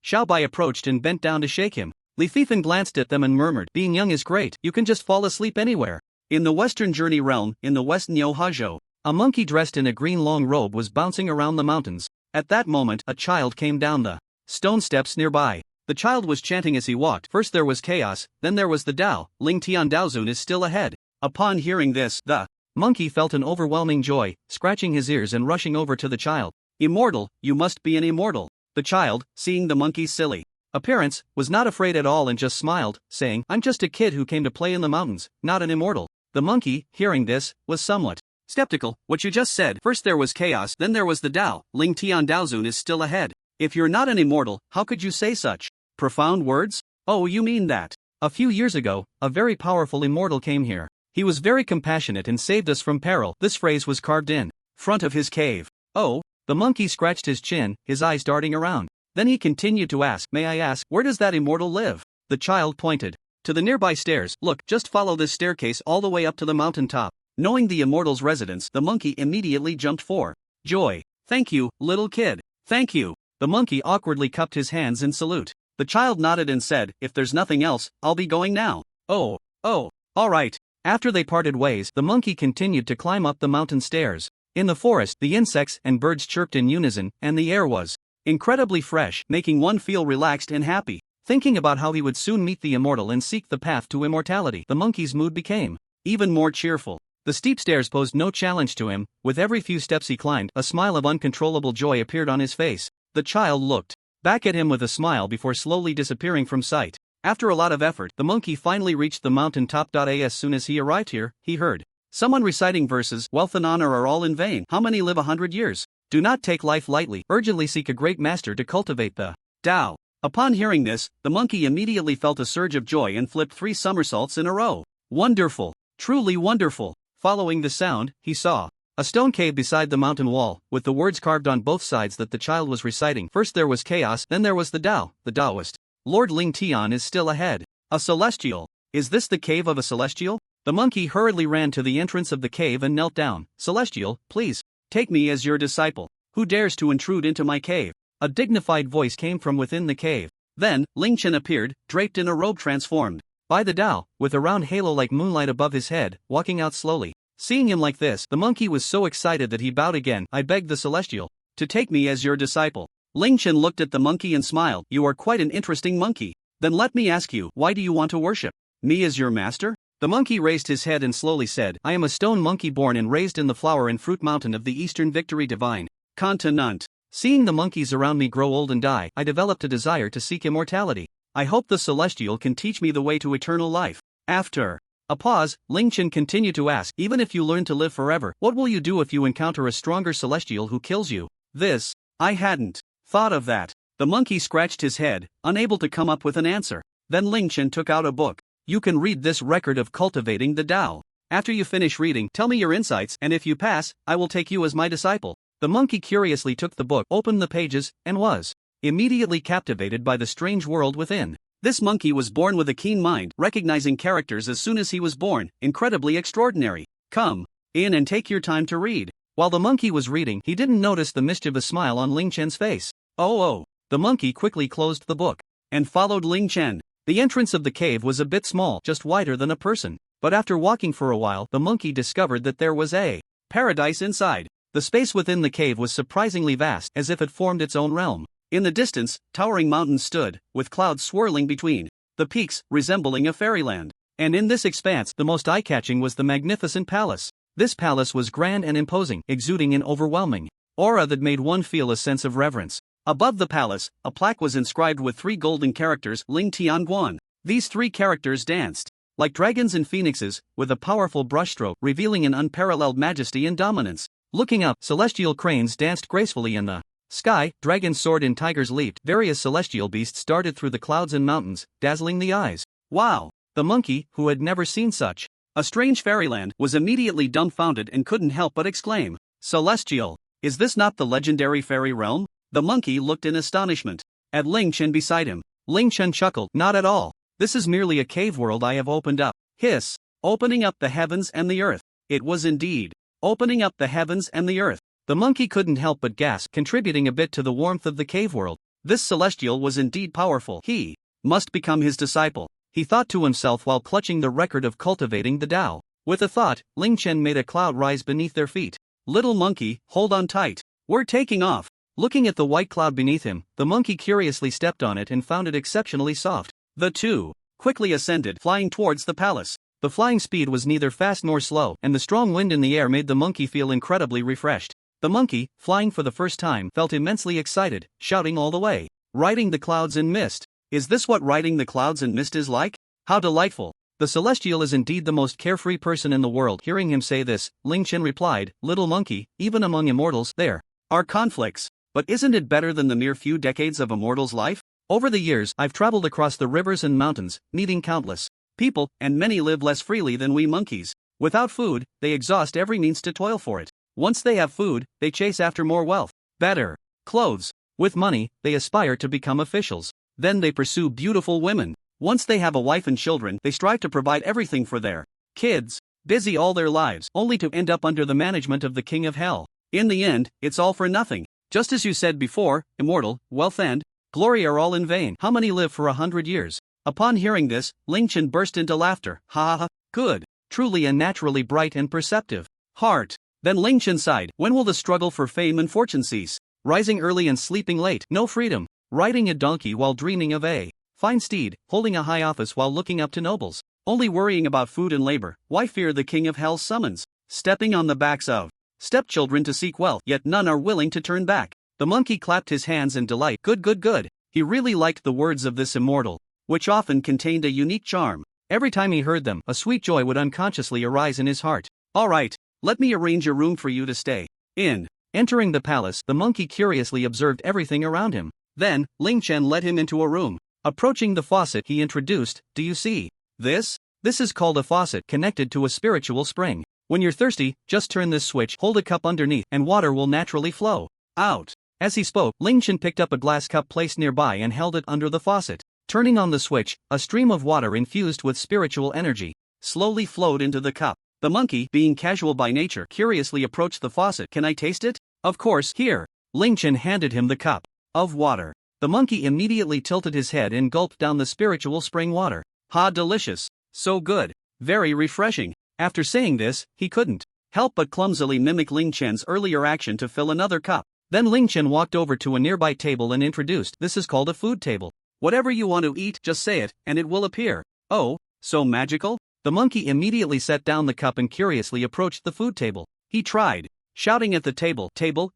Xiao Bai approached and bent down to shake him. Li Fifan glanced at them and murmured, "Being young is great, you can just fall asleep anywhere." In the Western Journey realm, in the West Nyo Hazhou, a monkey dressed in a green long robe was bouncing around the mountains. At that moment, a child came down the stone steps nearby. The child was chanting as he walked. First there was chaos, then there was the Tao. Ling Tian Daozun is still ahead. Upon hearing this, the monkey felt an overwhelming joy, scratching his ears and rushing over to the child. "Immortal, you must be an immortal." The child, seeing the monkey's silly appearance, was not afraid at all and just smiled, saying, "I'm just a kid who came to play in the mountains, not an immortal." The monkey, hearing this, was somewhat skeptical. "What you just said, first there was chaos, then there was the Tao. Ling Tian Daozun is still ahead. If you're not an immortal, how could you say such profound words?" "Oh, you mean that? A few years ago, a very powerful immortal came here. He was very compassionate and saved us from peril." This phrase was carved in front of his cave. "Oh?" The monkey scratched his chin, his eyes darting around. Then he continued to ask, "May I ask, where does that immortal live?" The child pointed to the nearby stairs. "Look, just follow this staircase all the way up to the mountain top." Knowing the immortal's residence, the monkey immediately jumped for joy. "Thank you, little kid. Thank you." The monkey awkwardly cupped his hands in salute. The child nodded and said, "If there's nothing else, I'll be going now." Oh, all right. After they parted ways, the monkey continued to climb up the mountain stairs. In the forest, the insects and birds chirped in unison, and the air was incredibly fresh, making one feel relaxed and happy. Thinking about how he would soon meet the immortal and seek the path to immortality, the monkey's mood became even more cheerful. The steep stairs posed no challenge to him. With every few steps he climbed, a smile of uncontrollable joy appeared on his face. The child looked back at him with a smile before slowly disappearing from sight. After a lot of effort, the monkey finally reached the mountain top. As soon as he arrived here, he heard someone reciting verses, "Wealth and honor are all in vain. How many live 100 years? Do not take life lightly. Urgently seek a great master to cultivate the Tao." Upon hearing this, the monkey immediately felt a surge of joy and flipped 3 somersaults in a row. Wonderful! Truly wonderful! Following the sound, he saw a stone cave beside the mountain wall, with the words carved on both sides that the child was reciting. First there was chaos, then there was the Tao, the Taoist. Lord Ling Tian is still ahead. A celestial. Is this the cave of a celestial? The monkey hurriedly ran to the entrance of the cave and knelt down. "Celestial, please, take me as your disciple. Who dares to intrude into my cave?" A dignified voice came from within the cave. Then, Ling Chen appeared, draped in a robe transformed by the Tao, with a round halo like moonlight above his head, walking out slowly. Seeing him like this, the monkey was so excited that he bowed again. "I beg the celestial to take me as your disciple." Ling Chen looked at the monkey and smiled. "You are quite an interesting monkey. Then let me ask you, why do you want to worship me as your master?" The monkey raised his head and slowly said, "I am a stone monkey born and raised in the flower and fruit mountain of the Eastern Victory Divine Continent. Seeing the monkeys around me grow old and die, I developed a desire to seek immortality. I hope the celestial can teach me the way to eternal life." After a pause, Ling Chen continued to ask, "Even if you learn to live forever, what will you do if you encounter a stronger celestial who kills you?" This, I hadn't thought of that. The monkey scratched his head, unable to come up with an answer. Then Ling Chen took out a book. "You can read this record of cultivating the Tao. After you finish reading, tell me your insights, and if you pass, I will take you as my disciple." The monkey curiously took the book, opened the pages, and was immediately captivated by the strange world within. This monkey was born with a keen mind, recognizing characters as soon as he was born, incredibly extraordinary. Come in and take your time to read. While the monkey was reading, he didn't notice the mischievous smile on Ling Chen's face. Oh. The monkey quickly closed the book and followed Ling Chen. The entrance of the cave was a bit small, just wider than a person. But after walking for a while, the monkey discovered that there was a paradise inside. The space within the cave was surprisingly vast, as if it formed its own realm. In the distance, towering mountains stood, with clouds swirling between the peaks, resembling a fairyland. And in this expanse, the most eye-catching was the magnificent palace. This palace was grand and imposing, exuding an overwhelming aura that made one feel a sense of reverence. Above the palace, a plaque was inscribed with 3 golden characters, Ling Tianguan. These 3 characters danced like dragons and phoenixes, with a powerful brushstroke, revealing an unparalleled majesty and dominance. Looking up, celestial cranes danced gracefully in the sky, dragons soared and tigers leaped. Various celestial beasts darted through the clouds and mountains, dazzling the eyes. Wow! The monkey, who had never seen such a strange fairyland, was immediately dumbfounded and couldn't help but exclaim, "Celestial! Is this not the legendary fairy realm?" The monkey looked in astonishment at Ling Chen beside him. Ling Chen chuckled, "Not at all. This is merely a cave world I have opened up." Hiss! Opening up the heavens and the earth. It was indeed opening up the heavens and the earth. The monkey couldn't help but gasp, contributing a bit to the warmth of the cave world. This celestial was indeed powerful. He must become his disciple, he thought to himself while clutching the record of cultivating the Tao. With a thought, Ling Chen made a cloud rise beneath their feet. "Little monkey, hold on tight. We're taking off." Looking at the white cloud beneath him, the monkey curiously stepped on it and found it exceptionally soft. The two quickly ascended, flying towards the palace. The flying speed was neither fast nor slow, and the strong wind in the air made the monkey feel incredibly refreshed. The monkey, flying for the first time, felt immensely excited, shouting all the way, "Riding the clouds in mist. Is this what riding the clouds in mist is like? How delightful! The celestial is indeed the most carefree person in the world." Hearing him say this, Ling Chen replied, "Little monkey, even among immortals, there are conflicts. But isn't it better than the mere few decades of a mortal's life? Over the years, I've traveled across the rivers and mountains, meeting countless people, and many live less freely than we monkeys. Without food, they exhaust every means to toil for it. Once they have food, they chase after more wealth, better clothes. With money, they aspire to become officials. Then they pursue beautiful women. Once they have a wife and children, they strive to provide everything for their kids, busy all their lives, only to end up under the management of the king of hell. In the end, it's all for nothing. Just as you said before, immortal, wealth and glory are all in vain. How many live for 100 years? Upon hearing this, Ling Chen burst into laughter. "Ha ha ha, good, truly and naturally bright and perceptive heart." Then Ling Chen sighed, "When will the struggle for fame and fortune cease? Rising early and sleeping late, no freedom. Riding a donkey while dreaming of a fine steed, holding a high office while looking up to nobles. Only worrying about food and labor, why fear the king of hell's summons? Stepping on the backs of stepchildren to seek wealth, yet none are willing to turn back." The monkey clapped his hands in delight. Good. He really liked the words of this immortal, which often contained a unique charm. Every time he heard them, a sweet joy would unconsciously arise in his heart. "All right, let me arrange a room for you to stay in." Entering the palace, the monkey curiously observed everything around him. Then, Ling Chen led him into a room. Approaching the faucet, he introduced, "Do you see this? This is called a faucet, connected to a spiritual spring. When you're thirsty, just turn this switch, hold a cup underneath, and water will naturally flow out." As he spoke, Ling Chen picked up a glass cup placed nearby and held it under the faucet. Turning on the switch, a stream of water infused with spiritual energy slowly flowed into the cup. The monkey, being casual by nature, curiously approached the faucet. "Can I taste it?" "Of course, here." Ling Chen handed him the cup of water. The monkey immediately tilted his head and gulped down the spiritual spring water. "Ha, delicious. So good. Very refreshing." After saying this, he couldn't help but clumsily mimic Ling Chen's earlier action to fill another cup. Then Ling Chen walked over to a nearby table and introduced, "This is called a food table. Whatever you want to eat, just say it, and it will appear." "Oh, so magical?" The monkey immediately set down the cup and curiously approached the food table. He tried shouting at the table, "Table,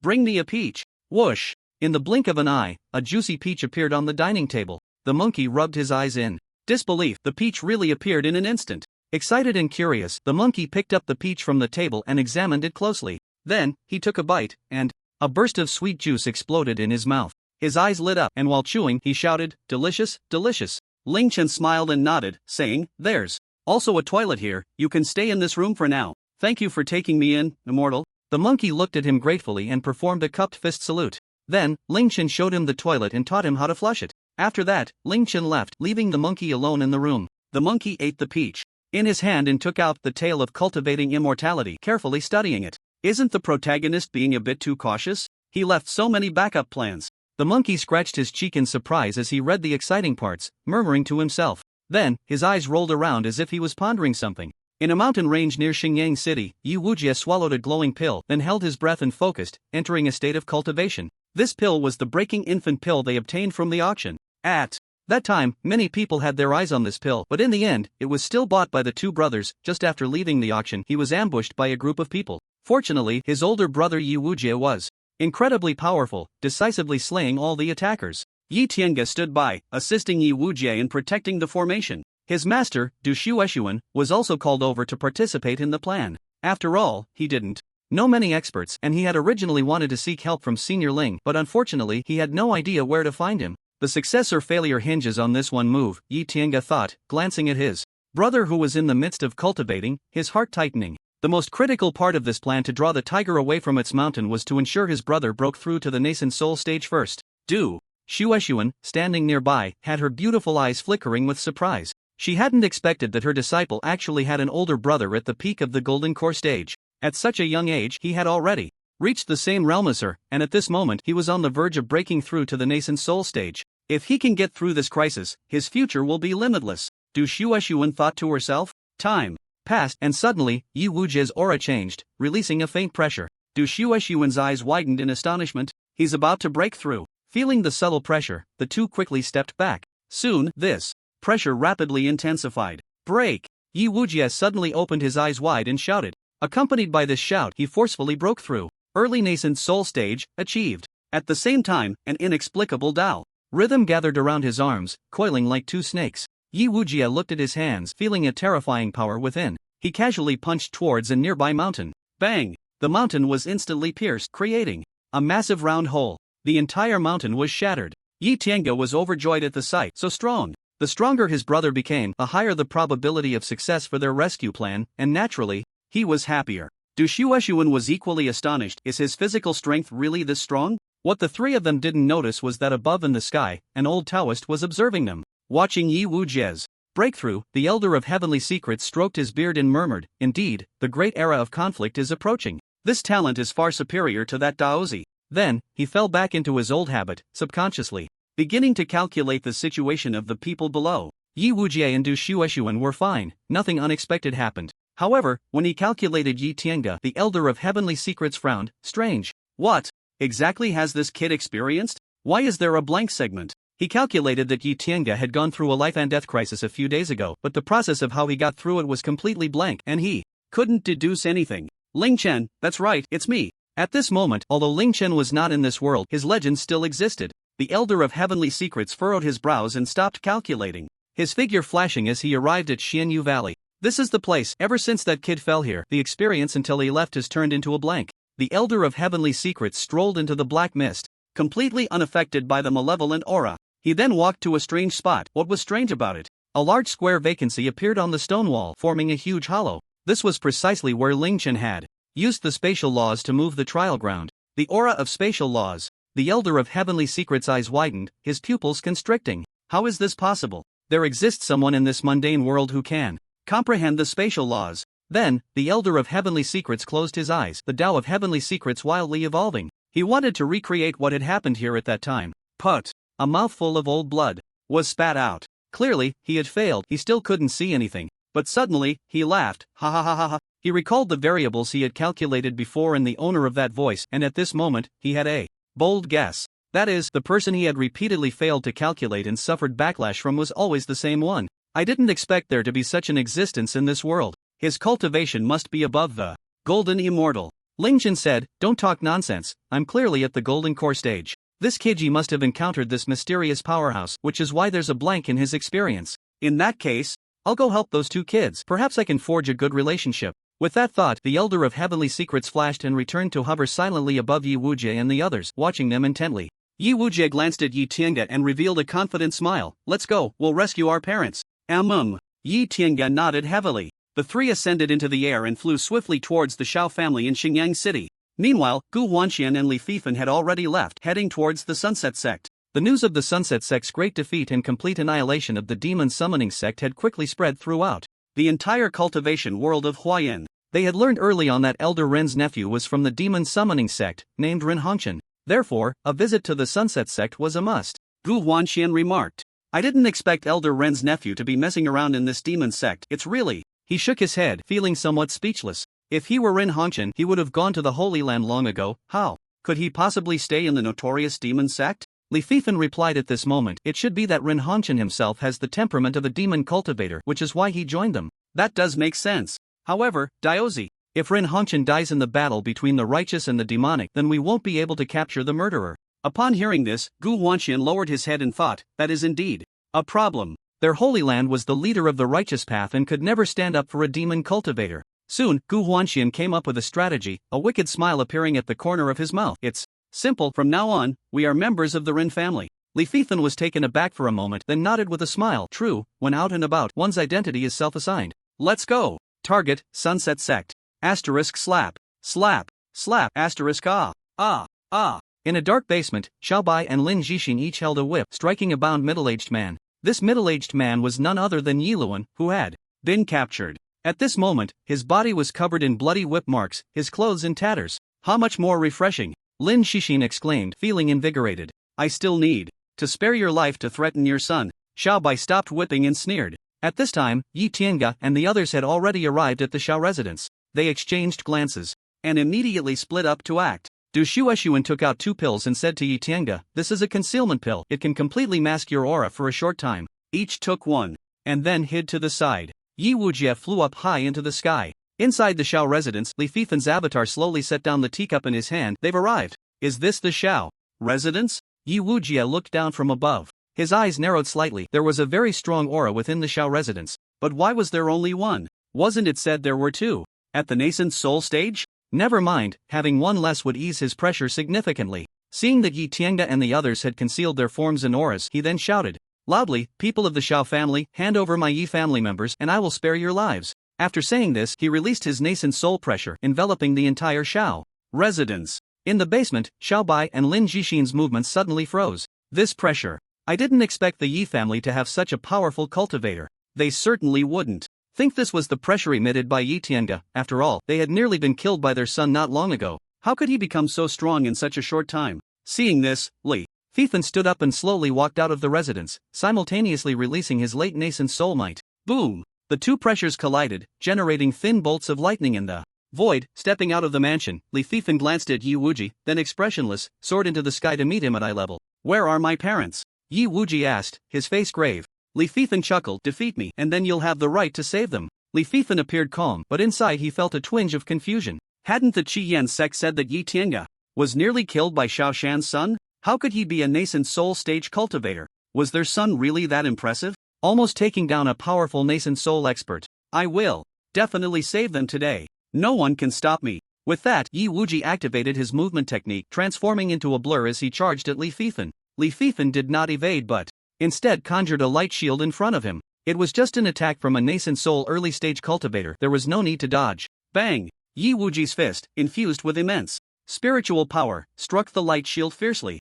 bring me a peach." Whoosh! In the blink of an eye, a juicy peach appeared on the dining table. The monkey rubbed his eyes in disbelief. The peach really appeared in an instant. Excited and curious, the monkey picked up the peach from the table and examined it closely. Then, he took a bite, and a burst of sweet juice exploded in his mouth. His eyes lit up, and while chewing, he shouted, "Delicious, delicious." Ling Chen smiled and nodded, saying, "There's also a toilet here, you can stay in this room for now. Thank you for taking me in, immortal." The monkey looked at him gratefully and performed a cupped fist salute. Then, Ling Chen showed him the toilet and taught him how to flush it. After that, Ling Chen left, leaving the monkey alone in the room. The monkey ate the peach in his hand and took out the tale of Cultivating Immortality, carefully studying it. Isn't the protagonist being a bit too cautious? He left so many backup plans. The monkey scratched his cheek in surprise as he read the exciting parts, murmuring to himself. Then, his eyes rolled around as if he was pondering something. In a mountain range near Xingyang City, Yu Wujie swallowed a glowing pill, then held his breath and focused, entering a state of cultivation. This pill was the breaking infant pill they obtained from the auction. At that time, many people had their eyes on this pill, but in the end, it was still bought by the two brothers. Just after leaving the auction, he was ambushed by a group of people. Fortunately, his older brother Yu Wujie was incredibly powerful, decisively slaying all the attackers. Yi Tiange stood by, assisting Yu Wujie in protecting the formation. His master, Du Shueshuan, was also called over to participate in the plan. After all, he didn't know many experts, and he had originally wanted to seek help from Senior Ling, but unfortunately he had no idea where to find him. The success or failure hinges on this one move, Yi Tiange thought, glancing at his brother who was in the midst of cultivating, his heart tightening. The most critical part of this plan to draw the tiger away from its mountain was to ensure his brother broke through to the nascent soul stage first. Du Shueshuan, standing nearby, had her beautiful eyes flickering with surprise. She hadn't expected that her disciple actually had an older brother at the peak of the golden core stage. At such a young age, he had already reached the same realm as her, and at this moment he was on the verge of breaking through to the nascent soul stage. If he can get through this crisis, his future will be limitless. Du Shueshuan thought to herself. Time passed, and suddenly, Yu Wujie's aura changed, releasing a faint pressure. Du Shueshuan's eyes widened in astonishment. He's about to break through. Feeling the subtle pressure, the two quickly stepped back. Soon, this pressure rapidly intensified. Break! Yu Wujie suddenly opened his eyes wide and shouted. Accompanied by this shout, he forcefully broke through. Early nascent soul stage, achieved. At the same time, an inexplicable Tao rhythm gathered around his arms, coiling like two snakes. Yu Wujie looked at his hands, feeling a terrifying power within. He casually punched towards a nearby mountain. Bang! The mountain was instantly pierced, creating a massive round hole. The entire mountain was shattered. Yi Tiange was overjoyed at the sight. So strong. The stronger his brother became, the higher the probability of success for their rescue plan, and naturally, he was happier. Du Shueshuan was equally astonished. Is his physical strength really this strong? What the three of them didn't notice was that above in the sky, an old Taoist was observing them. Watching Yi Wujie's breakthrough, the Elder of Heavenly Secrets stroked his beard and murmured, "Indeed, the great era of conflict is approaching. This talent is far superior to that Daozi." Then, he fell back into his old habit, subconsciously beginning to calculate the situation of the people below. Yi Wujie and Du Shueshuan were fine, nothing unexpected happened. However, when he calculated Yi Tiange, the Elder of Heavenly Secrets frowned. Strange. What exactly has this kid experienced? Why is there a blank segment? He calculated that Yi Tiange had gone through a life and death crisis a few days ago, but the process of how he got through it was completely blank, and he couldn't deduce anything. Ling Chen, that's right, it's me. At this moment, although Ling Chen was not in this world, his legend still existed. The Elder of Heavenly Secrets furrowed his brows and stopped calculating, his figure flashing as he arrived at Xianyu Valley. This is the place. Ever since that kid fell here, the experience until he left has turned into a blank. The Elder of Heavenly Secrets strolled into the black mist, completely unaffected by the malevolent aura. He then walked to a strange spot. What was strange about it? A large square vacancy appeared on the stone wall, forming a huge hollow. This was precisely where Ling Chen had used the spatial laws to move the trial ground. The aura of spatial laws. The Elder of Heavenly Secrets' eyes widened, his pupils constricting. How is this possible? There exists someone in this mundane world who can comprehend the spatial laws. Then, the Elder of Heavenly Secrets closed his eyes, the Tao of Heavenly Secrets wildly evolving. He wanted to recreate what had happened here at that time. But a mouthful of old blood was spat out. Clearly, he had failed. He still couldn't see anything. But suddenly, he laughed. Ha ha ha ha ha. He recalled the variables he had calculated before and the owner of that voice, and at this moment, he had a bold guess. That is, the person he had repeatedly failed to calculate and suffered backlash from was always the same one. I didn't expect there to be such an existence in this world. His cultivation must be above the golden immortal. Ling Chen said, "Don't talk nonsense, I'm clearly at the golden core stage. This Kiji must have encountered this mysterious powerhouse, which is why there's a blank in his experience. In that case, I'll go help those two kids. Perhaps I can forge a good relationship." With that thought, the Elder of Heavenly Secrets flashed and returned to hover silently above Yi Wujie and the others, watching them intently. Yi Wujie glanced at Yi Tiange and revealed a confident smile. "Let's go, we'll rescue our parents." Yi Tiange nodded heavily. The three ascended into the air and flew swiftly towards the Shao family in Xingyang City. Meanwhile, Gu Wanxian and Li Fifan had already left, heading towards the Sunset Sect. The news of the Sunset Sect's great defeat and complete annihilation of the demon summoning sect had quickly spread throughout the entire cultivation world of Huayan. They had learned early on that Elder Ren's nephew was from the demon summoning sect, named Ren Hongqian. Therefore, a visit to the Sunset Sect was a must. Gu Huanxian remarked. I didn't expect Elder Ren's nephew to be messing around in this demon sect. It's really. He shook his head, feeling somewhat speechless. If he were Ren Hongqian, he would have gone to the Holy Land long ago. How could he possibly stay in the notorious demon sect? Li Fifan replied at this moment, it should be that Ren Hongqian himself has the temperament of a demon cultivator, which is why he joined them. That does make sense. However, Daozi, if Ren Hongqian dies in the battle between the righteous and the demonic, then we won't be able to capture the murderer. Upon hearing this, Gu Huanxian lowered his head and thought, that is indeed a problem. Their Holy Land was the leader of the righteous path and could never stand up for a demon cultivator. Soon, Gu Huanxian came up with a strategy, a wicked smile appearing at the corner of his mouth. It's simple. From now on, we are members of the Ren family. Li Fifan was taken aback for a moment, then nodded with a smile. True, when out and about, one's identity is self-assigned. Let's go. Target, Sunset Sect. Asterisk slap. Slap. Slap. Asterisk ah. Ah. Ah. In a dark basement, Xiaobai and Lin Jixin each held a whip, striking a bound middle-aged man. This middle-aged man was none other than Yiluan, who had been captured. At this moment, his body was covered in bloody whip marks, his clothes in tatters. How much more refreshing, Lin Jixin exclaimed, feeling invigorated. I still need to spare your life to threaten your son. Xiaobai stopped whipping and sneered. At this time, Yi Tiange and the others had already arrived at the Xiao residence. They exchanged glances and immediately split up to act. Du Shueshuan took out 2 pills and said to Yi Tiange, this is a concealment pill, it can completely mask your aura for a short time. Each took one, and then hid to the side. Yi Wujie flew up high into the sky. Inside the Xiao residence, Li Fifan's avatar slowly set down the teacup in his hand. They've arrived. Is this the Xiao residence? Yi Wujie looked down from above. His eyes narrowed slightly. There was a very strong aura within the Xiao residence. But why was there only one? Wasn't it said there were 2? At the nascent soul stage? Never mind, having one less would ease his pressure significantly. Seeing that Yi Tiange and the others had concealed their forms and auras, he then shouted loudly, people of the Xiao family, hand over my Yi family members and I will spare your lives. After saying this, he released his nascent soul pressure, enveloping the entire Xiao residence. In the basement, Xiaobai and Lin Jixin's movements suddenly froze. This pressure. I didn't expect the Yi family to have such a powerful cultivator. They certainly wouldn't think this was the pressure emitted by Yi Tiange. After all, they had nearly been killed by their son not long ago. How could he become so strong in such a short time? Seeing this, Li Fifan stood up and slowly walked out of the residence, simultaneously releasing his late nascent soul might. Boom! The 2 pressures collided, generating thin bolts of lightning in the void. Stepping out of the mansion, Li Fifan glanced at Yi Wujie, then expressionless, soared into the sky to meet him at eye level. Where are my parents? Yi Wujie asked, his face grave. Li Fifan chuckled, defeat me, and then you'll have the right to save them. Li Fifan appeared calm, but inside he felt a twinge of confusion. Hadn't the Qiyan sect said that Yi Tiange was nearly killed by Xiao Shan's son? How could he be a nascent soul stage cultivator? Was their son really that impressive? Almost taking down a powerful nascent soul expert. I will definitely save them today. No one can stop me. With that, Yi Wujie activated his movement technique, transforming into a blur as he charged at Li Fifan. Li Fifan did not evade but instead conjured a light shield in front of him. It was just an attack from a nascent soul early stage cultivator. There was no need to dodge. Bang! Yi Wujie's fist, infused with immense spiritual power, struck the light shield fiercely.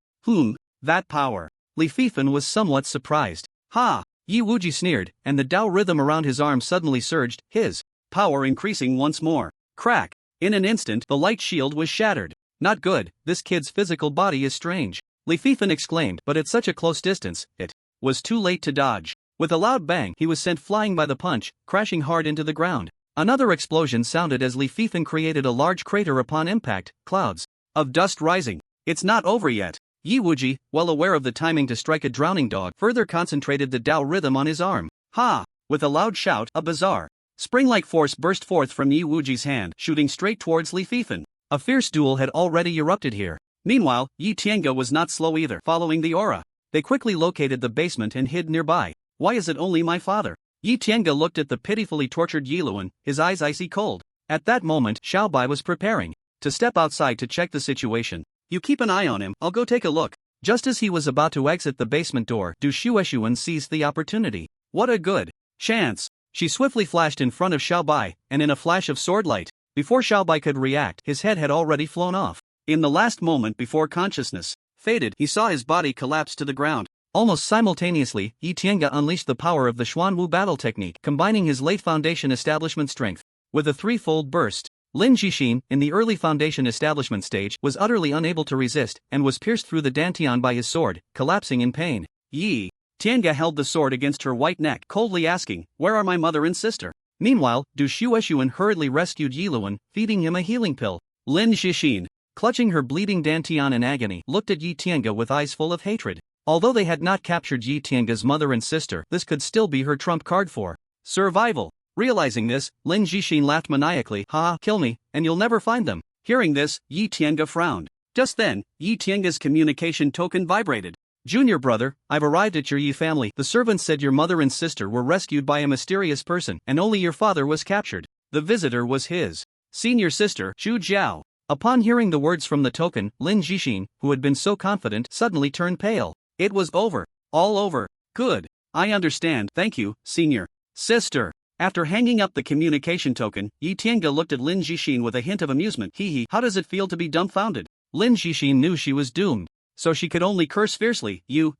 That power. Li Fifan was somewhat surprised. Ha! Yi Wujie sneered, and the Dao rhythm around his arm suddenly surged, his power increasing once more. Crack! In an instant, the light shield was shattered. Not good, this kid's physical body is strange. Li Fifan exclaimed, but at such a close distance, it was too late to dodge. With a loud bang, he was sent flying by the punch, crashing hard into the ground. Another explosion sounded as Li Fifan created a large crater upon impact, clouds of dust rising. It's not over yet. Yi Wujie, well aware of the timing to strike a drowning dog, further concentrated the Dao rhythm on his arm. Ha! With a loud shout, a bizarre spring-like force burst forth from Yi Wujie's hand, shooting straight towards Li Fifan. A fierce duel had already erupted here. Meanwhile, Yi Tiange was not slow either. Following the aura, they quickly located the basement and hid nearby. Why is it only my father? Yi Tiange looked at the pitifully tortured Yiluan, his eyes icy cold. At that moment, Xiaobai was preparing to step outside to check the situation. You keep an eye on him, I'll go take a look. Just as he was about to exit the basement door, Du Shueshuan seized the opportunity. What a good chance! She swiftly flashed in front of Xiaobai, and in a flash of sword light, before Xiaobai could react, his head had already flown off. In the last moment before consciousness faded, he saw his body collapse to the ground. Almost simultaneously, Yi Tiange unleashed the power of the Xuanwu battle technique, combining his late foundation establishment strength with a threefold burst. Lin Jixin, in the early foundation establishment stage, was utterly unable to resist and was pierced through the dantian by his sword, collapsing in pain. Yi Tiange held the sword against her white neck, coldly asking, "Where are my mother and sister?" Meanwhile, Du Shueshuan hurriedly rescued Yi Luan, feeding him a healing pill. Lin Jixin, clutching her bleeding dantian in agony, looked at Yi Tiange with eyes full of hatred. Although they had not captured Yi Tiange's mother and sister, this could still be her trump card for survival. Realizing this, Lin Jixin laughed maniacally. "Ha, kill me, and you'll never find them." Hearing this, Yi Tiange frowned. Just then, Yi Tiange's communication token vibrated. "Junior brother, I've arrived at your Yi family. The servants said your mother and sister were rescued by a mysterious person, and only your father was captured. The visitor was his senior sister, Zhu Jiao." Upon hearing the words from the token, Lin Jixin, who had been so confident, suddenly turned pale. It was over. All over. Good. I understand. Thank you, senior sister. After hanging up the communication token, Yi Tiange looked at Lin Jixin with a hint of amusement. Hee, how does it feel to be dumbfounded? Lin Jixin knew she was doomed, so she could only curse fiercely. You,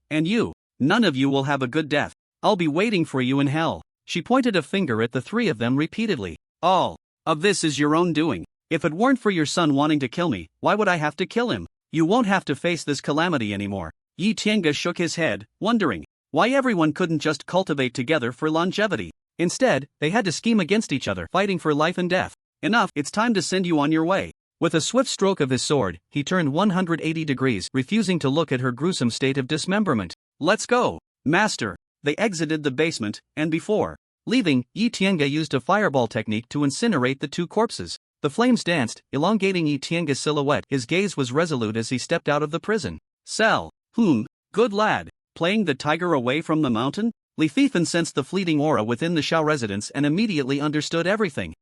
and you. None of you will have a good death. I'll be waiting for you in hell." She pointed a finger at the three of them repeatedly. "All of this is your own doing. If it weren't for your son wanting to kill me, why would I have to kill him? You won't have to face this calamity anymore." Yi Tiange shook his head, wondering why everyone couldn't just cultivate together for longevity. Instead, they had to scheme against each other, fighting for life and death. "Enough, it's time to send you on your way." With a swift stroke of his sword, he turned 180 degrees, refusing to look at her gruesome state of dismemberment. "Let's go, master." They exited the basement, and before leaving, Yi Tiange used a fireball technique to incinerate the two corpses. The flames danced, elongating Yi Tiange's silhouette. His gaze was resolute as he stepped out of the prison cell. Good lad. Playing the tiger away from the mountain? Li Fifan sensed the fleeting aura within the Shao residence and immediately understood everything.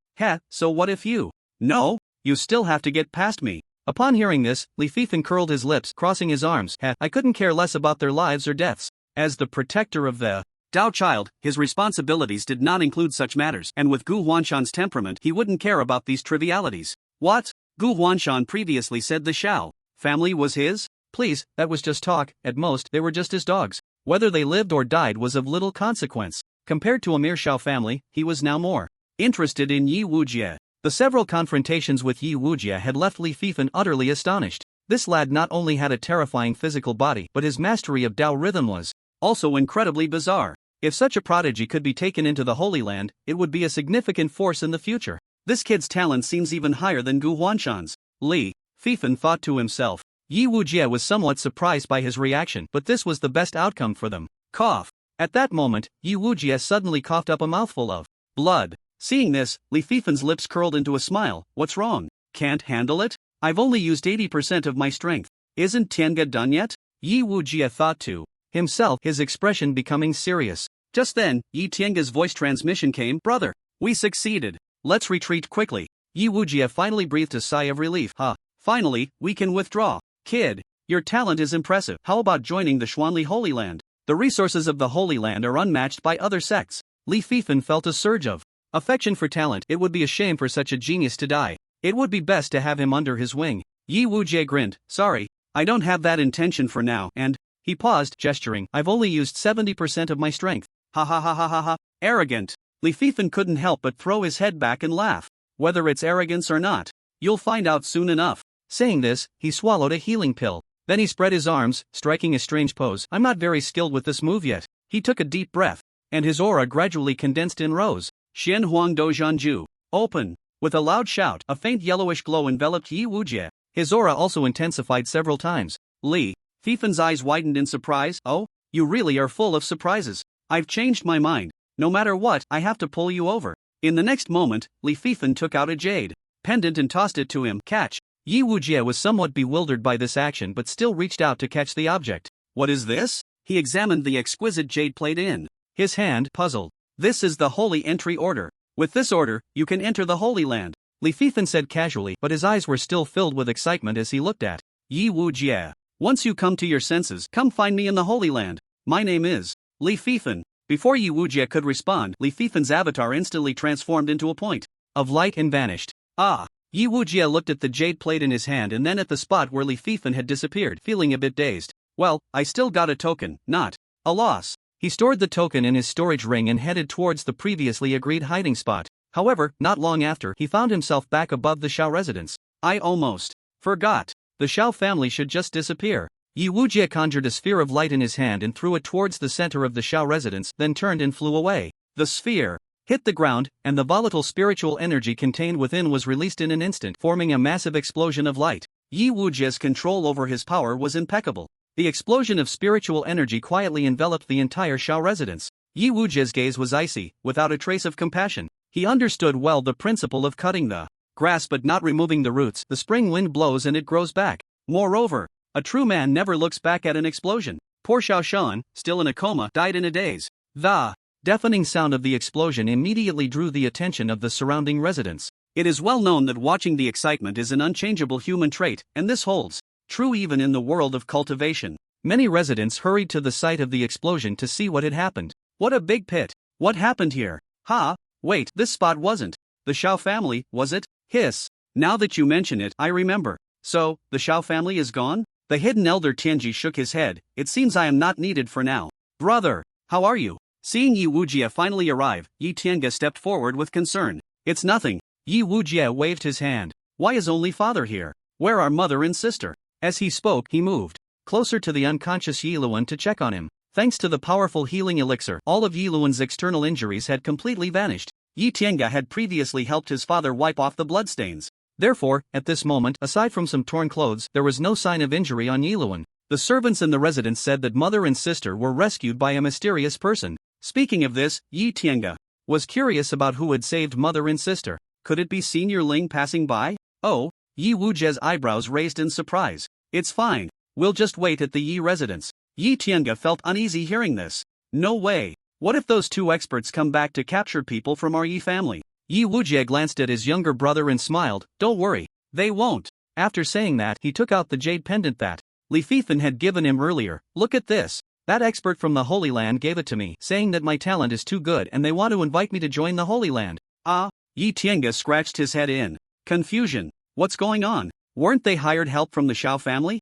So what if you? No, you still have to get past me. Upon hearing this, Li Fifan curled his lips, crossing his arms. I couldn't care less about their lives or deaths. As the protector of the Dao child, his responsibilities did not include such matters, and with Gu Huanshan's temperament, he wouldn't care about these trivialities. What? Gu Huanshan previously said the Shao family was his? Please, that was just talk. At most, they were just his dogs. Whether they lived or died was of little consequence. Compared to a mere Shao family, he was now more interested in Yi Wujie. The several confrontations with Yi Wujie had left Li Fifan utterly astonished. This lad not only had a terrifying physical body, but his mastery of Dao rhythm was also incredibly bizarre. If such a prodigy could be taken into the Holy Land, it would be a significant force in the future. This kid's talent seems even higher than Gu Huanshan's. Li Fifan thought to himself. Yi Wujie was somewhat surprised by his reaction, but this was the best outcome for them. Cough. At that moment, Yi Wujie suddenly coughed up a mouthful of blood. Seeing this, Li Fifan's lips curled into a smile. What's wrong? Can't handle it? I've only used 80% of my strength. Isn't Tiange done yet? Yi Wujie thought to himself, his expression becoming serious. Just then, Yi Tiange's voice transmission came. Brother, we succeeded. Let's retreat quickly. Yi Wujie finally breathed a sigh of relief. Finally, we can withdraw. Kid, your talent is impressive. How about joining the Xuanli Holy Land? The resources of the Holy Land are unmatched by other sects. Li Fifan felt a surge of affection for talent. It would be a shame for such a genius to die. It would be best to have him under his wing. Yi Wujie grinned. Sorry, I don't have that intention for now, and he paused, gesturing. I've only used 70% of my strength. Ha. Arrogant. Li Fifan couldn't help but throw his head back and laugh. Whether it's arrogance or not, you'll find out soon enough. Saying this, he swallowed a healing pill. Then he spread his arms, striking a strange pose. I'm not very skilled with this move yet. He took a deep breath, and his aura gradually condensed in rose. Xian Huang Dozhanju. Open. With a loud shout, a faint yellowish glow enveloped Yi Wujie. His aura also intensified several times. Li Fifan's eyes widened in surprise. Oh, you really are full of surprises. I've changed my mind. No matter what, I have to pull you over. In the next moment, Li Fifan took out a jade pendant and tossed it to him. Catch. Yi Wujie was somewhat bewildered by this action but still reached out to catch the object. What is this? He examined the exquisite jade plate in his hand, puzzled. This is the Holy Entry Order. With this order, you can enter the Holy Land. Li Fifan said casually, but his eyes were still filled with excitement as he looked at Yi Wujie. Once you come to your senses, come find me in the Holy Land. My name is Li Fifan. Before Yi Wujie could respond, Li Fifan's avatar instantly transformed into a point of light and vanished. Yi Wujie looked at the jade plate in his hand and then at the spot where Li Fifan had disappeared, feeling a bit dazed. Well, I still got a token, not a loss. He stored the token in his storage ring and headed towards the previously agreed hiding spot. However, not long after, he found himself back above the Shao residence. I almost forgot. The Shao family should just disappear. Yi Wujie conjured a sphere of light in his hand and threw it towards the center of the Shao residence, then turned and flew away. The sphere hit the ground, and the volatile spiritual energy contained within was released in an instant, forming a massive explosion of light. Yi Wujie's control over his power was impeccable. The explosion of spiritual energy quietly enveloped the entire Shao residence. Yi Wujie's gaze was icy, without a trace of compassion. He understood well the principle of cutting the grass but not removing the roots. The spring wind blows and it grows back. Moreover, a true man never looks back at an explosion. Poor Xiao Shan, still in a coma, died in a daze. The deafening sound of the explosion immediately drew the attention of the surrounding residents. It is well known that watching the excitement is an unchangeable human trait, and this holds true even in the world of cultivation. Many residents hurried to the site of the explosion to see what had happened. What a big pit! What happened here? Wait, this spot wasn't the Shao family, was it? Hiss. Now that you mention it, I remember. So, the Shao family is gone? The hidden elder Tianji shook his head. It seems I am not needed for now. Brother, how are you? Seeing Yi Wujie finally arrive, Yi Tiange stepped forward with concern. It's nothing. Yi Wujie waved his hand. Why is only father here? Where are mother and sister? As he spoke, he moved closer to the unconscious Yi Luan to check on him. Thanks to the powerful healing elixir, all of Yi Luan's external injuries had completely vanished. Yi Tiange had previously helped his father wipe off the bloodstains. Therefore, at this moment, aside from some torn clothes, there was no sign of injury on Yi Luan. The servants and the residents said that mother and sister were rescued by a mysterious person. Speaking of this, Yi Tiange was curious about who had saved mother and sister. Could it be Senior Ling passing by? Oh, Yi Wujie's eyebrows raised in surprise. It's fine. We'll just wait at the Yi residence. Yi Tiange felt uneasy hearing this. No way. What if those two experts come back to capture people from our Yi family? Yi Wujie glanced at his younger brother and smiled. Don't worry. They won't. After saying that, he took out the jade pendant that Li Fifan had given him earlier. Look at this. That expert from the Holy Land gave it to me, saying that my talent is too good and they want to invite me to join the Holy Land. Yi Tiange scratched his head in confusion. What's going on? Weren't they hired help from the Shao family?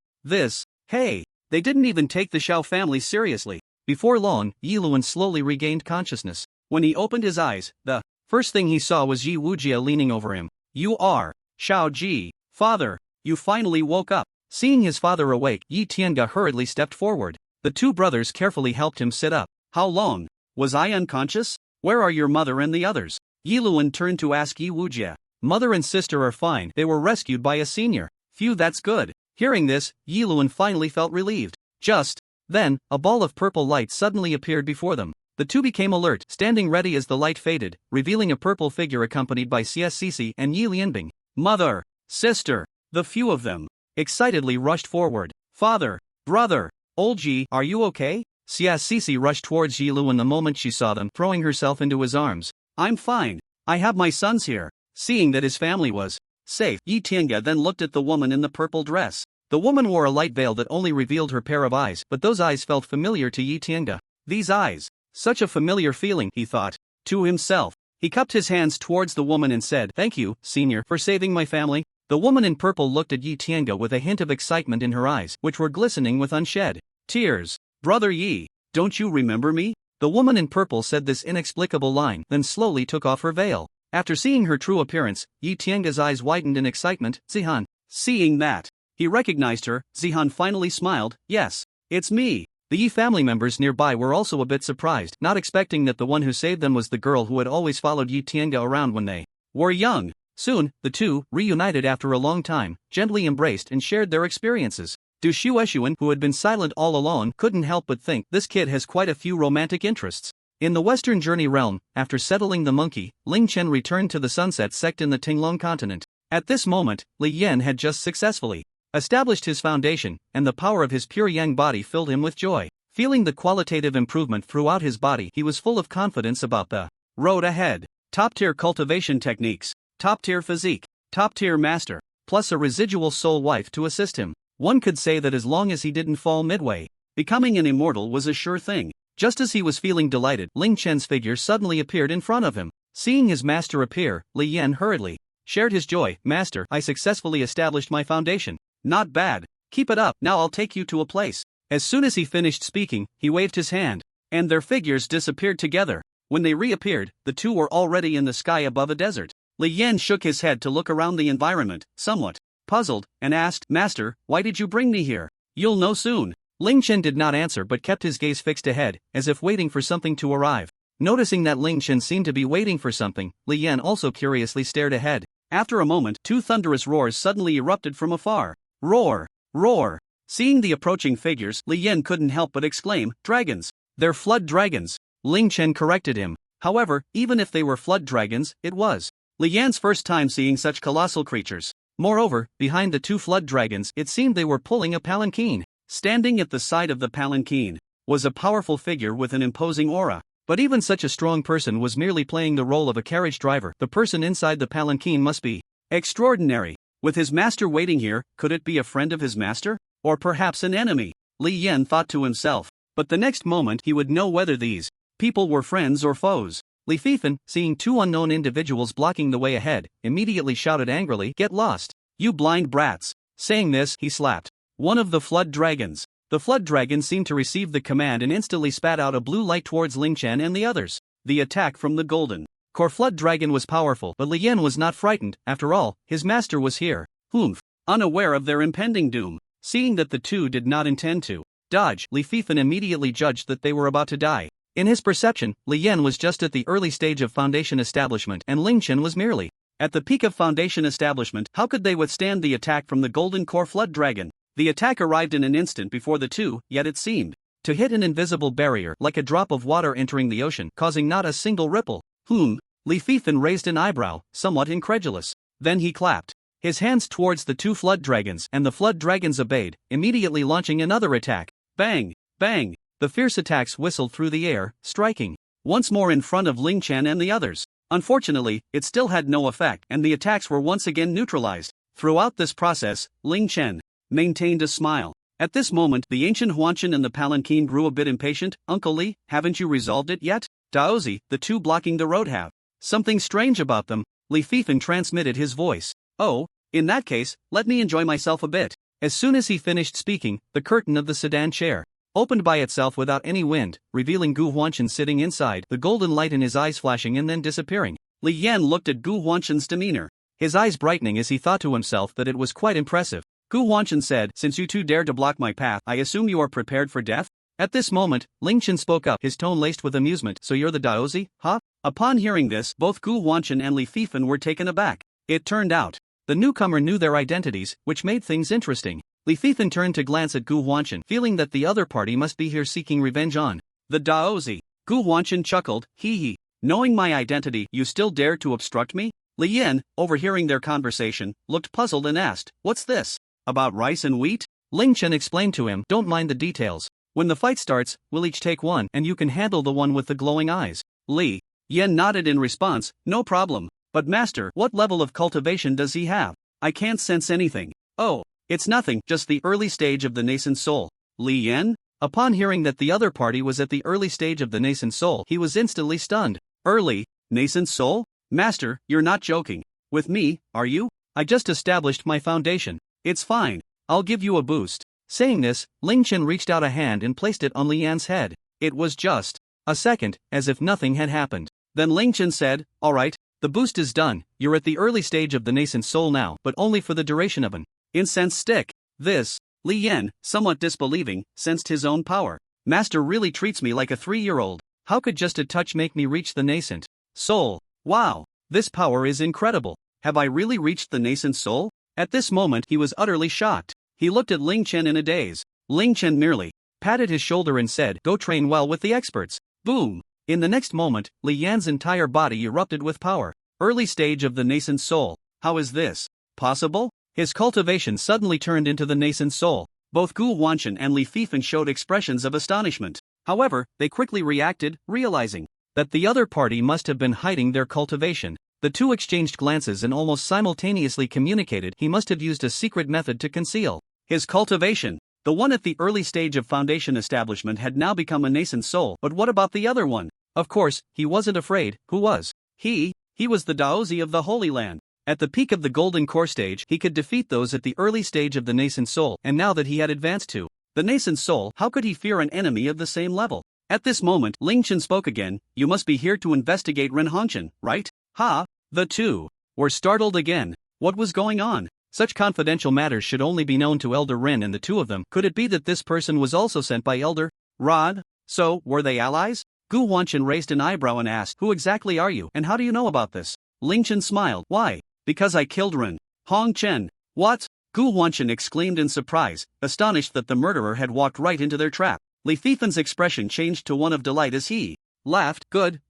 Hey, they didn't even take the Shao family seriously. Before long, Yi Luan slowly regained consciousness. When he opened his eyes, the first thing he saw was Yi Wujie leaning over him. You are Shao Ji. Father, you finally woke up. Seeing his father awake, Yi Tiange hurriedly stepped forward. The two brothers carefully helped him sit up. How long? Was I unconscious? Where are your mother and the others? Yi Luan turned to ask Yi Wujie. Mother and sister are fine. They were rescued by a senior. Phew, that's good. Hearing this, Yi Luan finally felt relieved. Just then, a ball of purple light suddenly appeared before them. The two became alert, standing ready as the light faded, revealing a purple figure accompanied by CSCC and Yi Lianbing. Mother, sister, the few of them excitedly rushed forward. Father, brother, old Ji, are you okay? CSCC rushed towards Yi Luan the moment she saw them, throwing herself into his arms. I'm fine. I have my sons here. Seeing that his family was safe, Yi Tiange then looked at the woman in the purple dress. The woman wore a light veil that only revealed her pair of eyes, but those eyes felt familiar to Yi Tiange. These eyes. Such a familiar feeling, he thought. To himself, he cupped his hands towards the woman and said, Thank you, senior, for saving my family. The woman in purple looked at Yi Tiange with a hint of excitement in her eyes, which were glistening with unshed tears. Brother Yi, don't you remember me? The woman in purple said this inexplicable line, then slowly took off her veil. After seeing her true appearance, Yi Tiange's eyes widened in excitement. Zihan. Seeing that he recognized her, Zihan finally smiled. Yes, it's me. The Yi family members nearby were also a bit surprised, not expecting that the one who saved them was the girl who had always followed Yi Tiange around when they were young. Soon, the two, reunited after a long time, gently embraced and shared their experiences. Du Shueshuan, who had been silent all along, couldn't help but think, this kid has quite a few romantic interests. In the Western Journey realm, after settling the monkey, Ling Chen returned to the Sunset Sect in the Tinglong continent. At this moment, Li Yan had just successfully established his foundation, and the power of his pure yang body filled him with joy. Feeling the qualitative improvement throughout his body, he was full of confidence about the road ahead. Top-tier cultivation techniques, top-tier physique, top-tier master, plus a residual soul wife to assist him. One could say that as long as he didn't fall midway, becoming an immortal was a sure thing. Just as he was feeling delighted, Ling Chen's figure suddenly appeared in front of him. Seeing his master appear, Li Yan hurriedly shared his joy. Master, I successfully established my foundation. Not bad. Keep it up. Now I'll take you to a place As soon as he finished speaking, he waved his hand, and their figures disappeared together. When they reappeared, the two were already in the sky above a desert. Leen shook his head to look around the environment, somewhat puzzled, and asked, "Master, why did you bring me here?" "You'll know soon." Ling Chen did not answer but kept his gaze fixed ahead, as if waiting for something to arrive. Noticing that Ling Chen seemed to be waiting for something, Leen also curiously stared ahead. After a moment, two thunderous roars suddenly erupted from afar. Roar! Roar! Seeing the approaching figures, Leen couldn't help but exclaim, "Dragons! They're flood dragons!" Ling Chen corrected him. However, even if they were flood dragons, it was Lian's first time seeing such colossal creatures. Moreover, behind the two flood dragons, it seemed they were pulling a palanquin. Standing at the side of the palanquin was a powerful figure with an imposing aura. But even such a strong person was merely playing the role of a carriage driver. The person inside the palanquin must be extraordinary. With his master waiting here, could it be a friend of his master? Or perhaps an enemy? Li Yan thought to himself. But the next moment he would know whether these people were friends or foes. Li Fifan, seeing two unknown individuals blocking the way ahead, immediately shouted angrily, "Get lost, you blind brats!" Saying this, he slapped one of the flood dragons. The flood dragon seemed to receive the command and instantly spat out a blue light towards Ling Chen and the others. The attack from the golden core flood dragon was powerful, but Li Yan was not frightened. After all, his master was here. Humph! Unaware of their impending doom, seeing that the two did not intend to dodge, Li Fifan immediately judged that they were about to die. In his perception, Li Yan was just at the early stage of foundation establishment and Ling Chen was merely at the peak of foundation establishment. How could they withstand the attack from the golden core flood dragon? The attack arrived in an instant before the two, yet it seemed to hit an invisible barrier like a drop of water entering the ocean, causing not a single ripple. Li Fifan raised an eyebrow, somewhat incredulous. Then he clapped his hands towards the two flood dragons and the flood dragons obeyed, immediately launching another attack. Bang! Bang! The fierce attacks whistled through the air, striking once more in front of Ling Chen and the others. Unfortunately, it still had no effect and the attacks were once again neutralized. Throughout this process, Ling Chen maintained a smile. At this moment, the ancient Huanchin and the palanquin grew a bit impatient. "Uncle Li, haven't you resolved it yet?" "Daozi, the two blocking the road have something strange about them." Li Fifan transmitted his voice. "Oh, in that case, let me enjoy myself a bit." As soon as he finished speaking, the curtain of the sedan chair opened by itself without any wind, revealing Gu Huanchin sitting inside, the golden light in his eyes flashing and then disappearing. Li Yan looked at Gu Huanchin's demeanor, his eyes brightening as he thought to himself that it was quite impressive. Gu Huanchin said, "Since you two dared to block my path, I assume you are prepared for death?" At this moment, Ling Chen spoke up, his tone laced with amusement. "So you're the Daozi, huh?" Upon hearing this, both Gu Huanchin and Li Fifan were taken aback. It turned out the newcomer knew their identities, which made things interesting. Li Fifan turned to glance at Gu Huanchin, feeling that the other party must be here seeking revenge on the Daozi. Gu Huanchin chuckled, "Hee hee. Knowing my identity, you still dare to obstruct me?" Li Yan, overhearing their conversation, looked puzzled and asked, "What's this? About rice and wheat?" Ling Chen explained to him, "Don't mind the details. When the fight starts, we'll each take one and you can handle the one with the glowing eyes." Li Yan nodded in response, "No problem. But master, what level of cultivation does he have? I can't sense anything." "Oh, it's nothing, just the early stage of the nascent soul." Li Yan? Upon hearing that the other party was at the early stage of the nascent soul, he was instantly stunned. "Early? Nascent soul? Master, you're not joking with me, are you? I just established my foundation. It's fine, I'll give you a boost." Saying this, Ling Chen reached out a hand and placed it on Li Yan's head. It was just a second, as if nothing had happened. Then Ling Chen said, "Alright, the boost is done, you're at the early stage of the nascent soul now, but only for the duration of an incense stick." This, Li Yan, somewhat disbelieving, sensed his own power. "Master really treats me like a 3-year-old. How could just a touch make me reach the nascent soul? Wow, this power is incredible. Have I really reached the nascent soul?" At this moment he was utterly shocked. He looked at Ling Chen in a daze. Ling Chen merely patted his shoulder and said, "Go train well with the experts." Boom! In the next moment, Li Yan's entire body erupted with power. Early stage of the nascent soul. How is this possible? His cultivation suddenly turned into the nascent soul. Both Gu Huanchin and Li Fifan showed expressions of astonishment. However, they quickly reacted, realizing that the other party must have been hiding their cultivation. The two exchanged glances and almost simultaneously communicated he must have used a secret method to conceal his cultivation. The one at the early stage of foundation establishment had now become a nascent soul, but what about the other one? Of course, he wasn't afraid. Who was he? He was the Daozi of the Holy Land. At the peak of the golden core stage, he could defeat those at the early stage of the nascent soul, and now that he had advanced to The nascent soul, how could he fear an enemy of the same level? At this moment, Ling Chen spoke again. You must be here to investigate Ren Hongchen, right? Ha! The two were startled again. What was going on? Such confidential matters should only be known to Elder Ren and the two of them. Could it be that this person was also sent by Elder Rod? So, were they allies? Gu Wanchen raised an eyebrow and asked, who exactly are you, and how do you know about this? Ling Chen smiled. Why? Because I killed Ren Hongchen. What? Gu Wanchen exclaimed in surprise, astonished that the murderer had walked right into their trap. Li Fifen's expression changed to one of delight as he laughed. Good.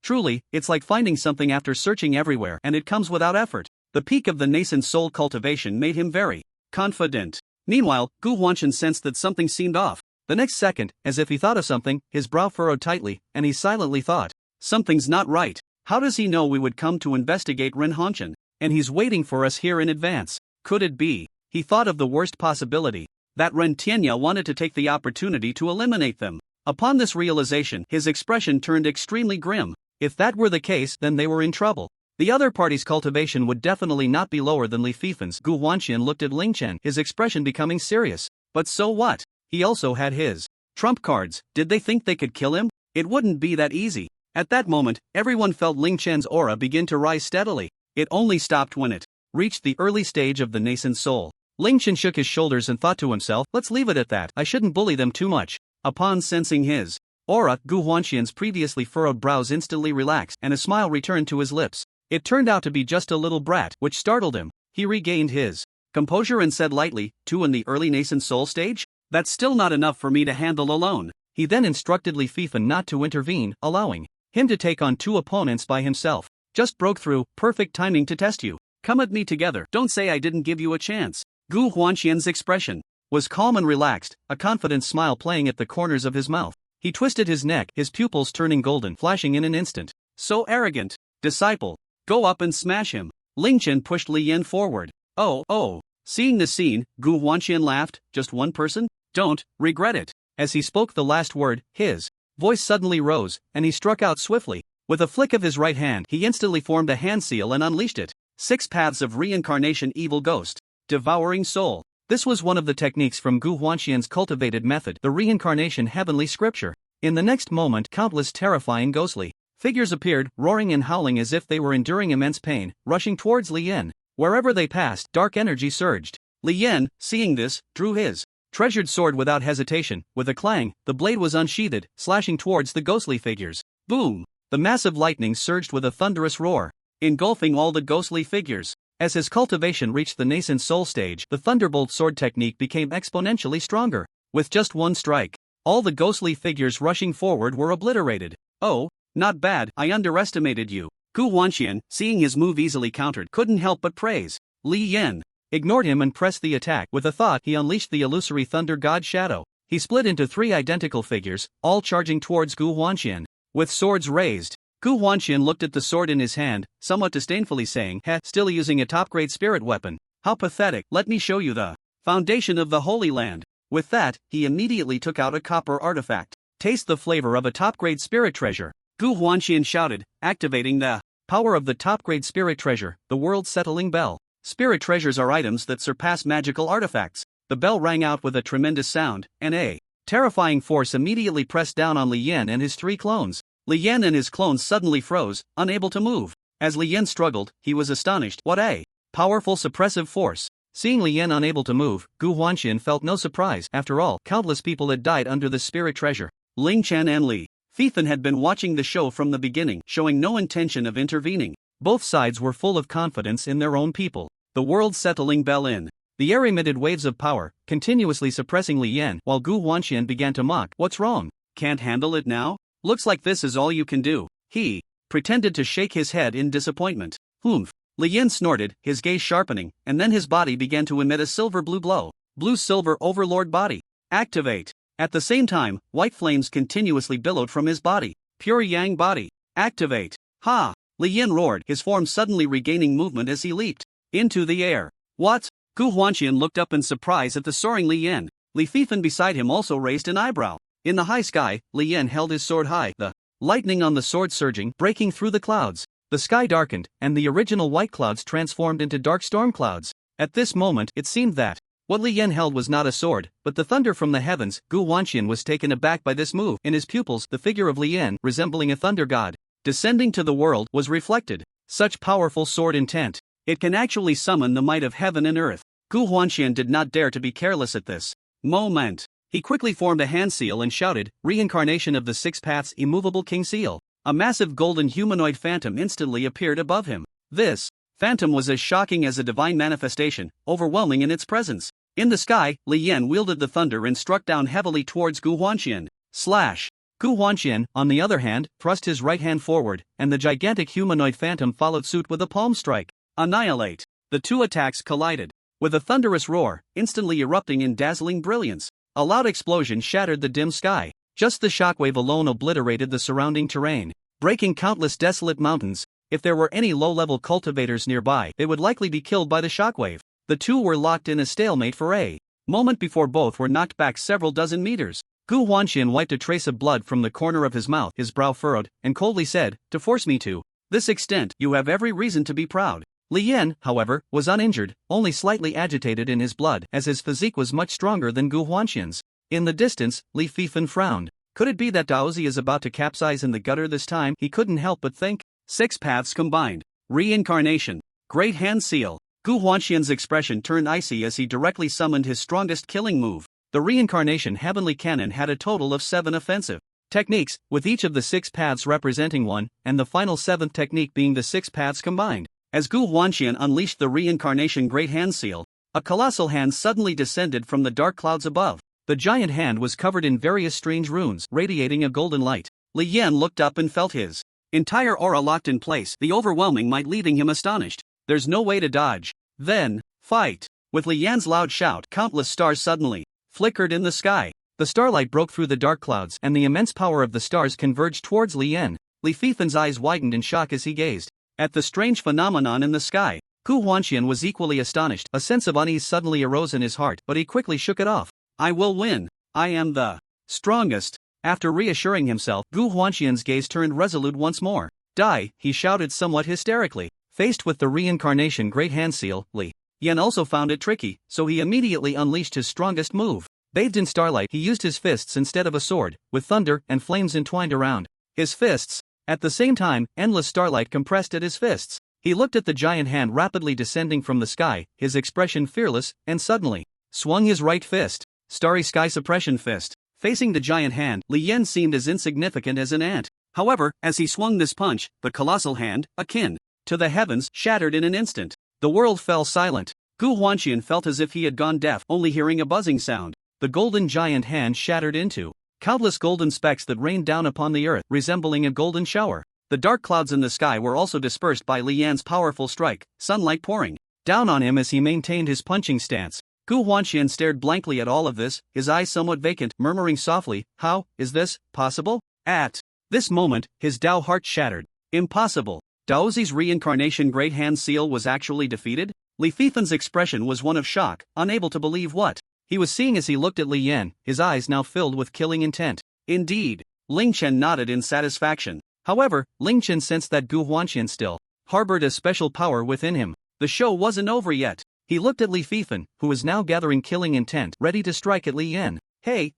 Truly, it's like finding something after searching everywhere, and it comes without effort. The peak of the nascent soul cultivation made him very confident. Meanwhile, Gu Wanchen sensed that something seemed off. The next second, as if he thought of something, his brow furrowed tightly, and he silently thought, something's not right. How does he know we would come to investigate Ren Hongchen? And he's waiting for us here in advance. Could it be? He thought of the worst possibility, that Ren Tianya wanted to take the opportunity to eliminate them. Upon this realization, his expression turned extremely grim. If that were the case, then they were in trouble. The other party's cultivation would definitely not be lower than Li Fifen's. Gu Wanchen looked at Ling Chen, his expression becoming serious. But so what? He also had his trump cards. Did they think they could kill him? It wouldn't be that easy. At that moment, everyone felt Ling Chen's aura begin to rise steadily. It only stopped when it reached the early stage of the nascent soul. Ling Chen shook his shoulders and thought to himself, let's leave it at that. I shouldn't bully them too much. Upon sensing his aura, Gu Wanqian's previously furrowed brows instantly relaxed, and a smile returned to his lips. It turned out to be just a little brat, which startled him. He regained his composure and said lightly, two in the early nascent soul stage? That's still not enough for me to handle alone. He then instructed Li Fifen not to intervene, allowing him to take on two opponents by himself. Just broke through, perfect timing to test you. Come at me together, don't say I didn't give you a chance. Gu Wanqian's expression was calm and relaxed, a confident smile playing at the corners of his mouth. He twisted his neck, his pupils turning golden, flashing in an instant. So arrogant. Disciple. Go up and smash him. Ling Chen pushed Li Yan forward. Oh. Seeing the scene, Gu Wanqian laughed. Just one person? Don't regret it. As he spoke the last word, his voice suddenly rose, and he struck out swiftly. With a flick of his right hand, he instantly formed a hand seal and unleashed it. 6 paths of reincarnation evil ghost. Devouring soul. This was one of the techniques from Gu Wanqian's cultivated method, the reincarnation heavenly scripture. In the next moment, countless terrifying ghostly figures appeared, roaring and howling as if they were enduring immense pain, rushing towards Li Yan. Wherever they passed, dark energy surged. Li Yan, seeing this, drew his treasured sword without hesitation. With a clang, the blade was unsheathed, slashing towards the ghostly figures. Boom! The massive lightning surged with a thunderous roar, engulfing all the ghostly figures. As his cultivation reached the nascent soul stage, the thunderbolt sword technique became exponentially stronger. With just one strike, all the ghostly figures rushing forward were obliterated. Oh, not bad, I underestimated you. Gu Wanqian, seeing his move easily countered, couldn't help but praise. Li Yan ignored him and pressed the attack. With a thought, he unleashed the illusory thunder god shadow. He split into 3 identical figures, all charging towards Gu Wanqian. With swords raised, Gu Wanqian looked at the sword in his hand, somewhat disdainfully saying, still using a top-grade spirit weapon. How pathetic, let me show you the foundation of the Holy Land. With that, he immediately took out a copper artifact. Taste the flavor of a top-grade spirit treasure. Gu Wanqian shouted, activating the power of the top-grade spirit treasure, the world-settling bell. Spirit treasures are items that surpass magical artifacts. The bell rang out with a tremendous sound, and a terrifying force immediately pressed down on Li Yan and his 3 clones. Li Yan and his clones suddenly froze, unable to move. As Li Yan struggled, he was astonished. What a powerful suppressive force. Seeing Li Yan unable to move, Gu Wanqian felt no surprise. After all, countless people had died under the spirit treasure. Ling Chen and Li Fifen had been watching the show from the beginning, showing no intention of intervening. Both sides were full of confidence in their own people. The world-settling bell in the air emitted waves of power, continuously suppressing Li Yan, while Gu Wanqian began to mock. What's wrong? Can't handle it now? Looks like this is all you can do. He pretended to shake his head in disappointment. Humph. Li Yan snorted, his gaze sharpening, and then his body began to emit a silver-blue glow. Blue-silver overlord body. Activate. At the same time, white flames continuously billowed from his body. Pure yang body. Activate. Ha! Li Yan roared, his form suddenly regaining movement as he leaped into the air. What? Gu Wanqian looked up in surprise at the soaring Li Yan. Li Fifen beside him also raised an eyebrow. In the high sky, Li Yan held his sword high, the lightning on the sword surging, breaking through the clouds. The sky darkened, and the original white clouds transformed into dark storm clouds. At this moment, it seemed that What Li Yan held was not a sword, but the thunder from the heavens. Gu Wanxian was taken aback by this move. In his pupils, the figure of Li Yan, resembling a thunder god, descending to the world, was reflected. Such powerful sword intent. It can actually summon the might of heaven and earth. Gu Wanxian did not dare to be careless at this moment. He quickly formed a hand seal and shouted, "Reincarnation of the Six Paths Immovable King Seal." A massive golden humanoid phantom instantly appeared above him. This phantom was as shocking as a divine manifestation, overwhelming in its presence. In the sky, Li Yan wielded the thunder and struck down heavily towards Gu Wanxian. Slash! Gu Wanxian, on the other hand, thrust his right hand forward, and the gigantic humanoid phantom followed suit with a palm strike. Annihilate! The two attacks collided. With a thunderous roar, instantly erupting in dazzling brilliance, a loud explosion shattered the dim sky. Just the shockwave alone obliterated the surrounding terrain, breaking countless desolate mountains. If there were any low-level cultivators nearby, they would likely be killed by the shockwave. The two were locked in a stalemate for a moment before both were knocked back several dozen meters. Gu Wanxian wiped a trace of blood from the corner of his mouth, his brow furrowed, and coldly said, "To force me to this extent, you have every reason to be proud." Li Yan, however, was uninjured, only slightly agitated in his blood, as his physique was much stronger than Gu Wanxian's. In the distance, Li Fifan frowned. Could it be that Daozi is about to capsize in the gutter this time? He couldn't help but think. Six paths combined. Reincarnation. Great hand seal. Gu Wanxian's expression turned icy as he directly summoned his strongest killing move. The reincarnation heavenly cannon had a total of 7 offensive techniques, with each of the 6 paths representing one, and the final 7th technique being the 6 paths combined. As Gu Wanxian unleashed the reincarnation great hand seal, a colossal hand suddenly descended from the dark clouds above. The giant hand was covered in various strange runes, radiating a golden light. Li Yan looked up and felt his entire aura locked in place, the overwhelming might leaving him astonished. There's no way to dodge. Then, fight! With Li Yan's loud shout, countless stars suddenly flickered in the sky. The starlight broke through the dark clouds, and the immense power of the stars converged towards Li Yan. Li Fifan's eyes widened in shock as he gazed at the strange phenomenon in the sky. Gu Wanxian was equally astonished. A sense of unease suddenly arose in his heart, but he quickly shook it off. "I will win. I am the strongest." After reassuring himself, Gu Wanxian's gaze turned resolute once more. "Die!" he shouted somewhat hysterically. Faced with the reincarnation great hand seal, Li Yan also found it tricky, so he immediately unleashed his strongest move. Bathed in starlight, he used his fists instead of a sword, with thunder and flames entwined around his fists. At the same time, endless starlight compressed at his fists. He looked at the giant hand rapidly descending from the sky, his expression fearless, and suddenly swung his right fist. Starry Sky Suppression Fist. Facing the giant hand, Li Yan seemed as insignificant as an ant. However, as he swung this punch, the colossal hand, akin to the heavens, shattered in an instant. The world fell silent. Gu Wanxian felt as if he had gone deaf, only hearing a buzzing sound. The golden giant hand shattered into countless golden specks that rained down upon the earth, resembling a golden shower. The dark clouds in the sky were also dispersed by Li Yan's powerful strike, sunlight pouring down on him as he maintained his punching stance. Gu Wanxian stared blankly at all of this, his eyes somewhat vacant, murmuring softly, "How is this possible?" At this moment, his Dao heart shattered. Impossible. Daozi's reincarnation great hand seal was actually defeated? Li Fifan's expression was one of shock, unable to believe what he was seeing as he looked at Li Yan, his eyes now filled with killing intent. Indeed. Ling Chen nodded in satisfaction. However, Ling Chen sensed that Gu Wanxian still harbored a special power within him. The show wasn't over yet. He looked at Li Fifan, who was now gathering killing intent, ready to strike at Li Yan. Hey,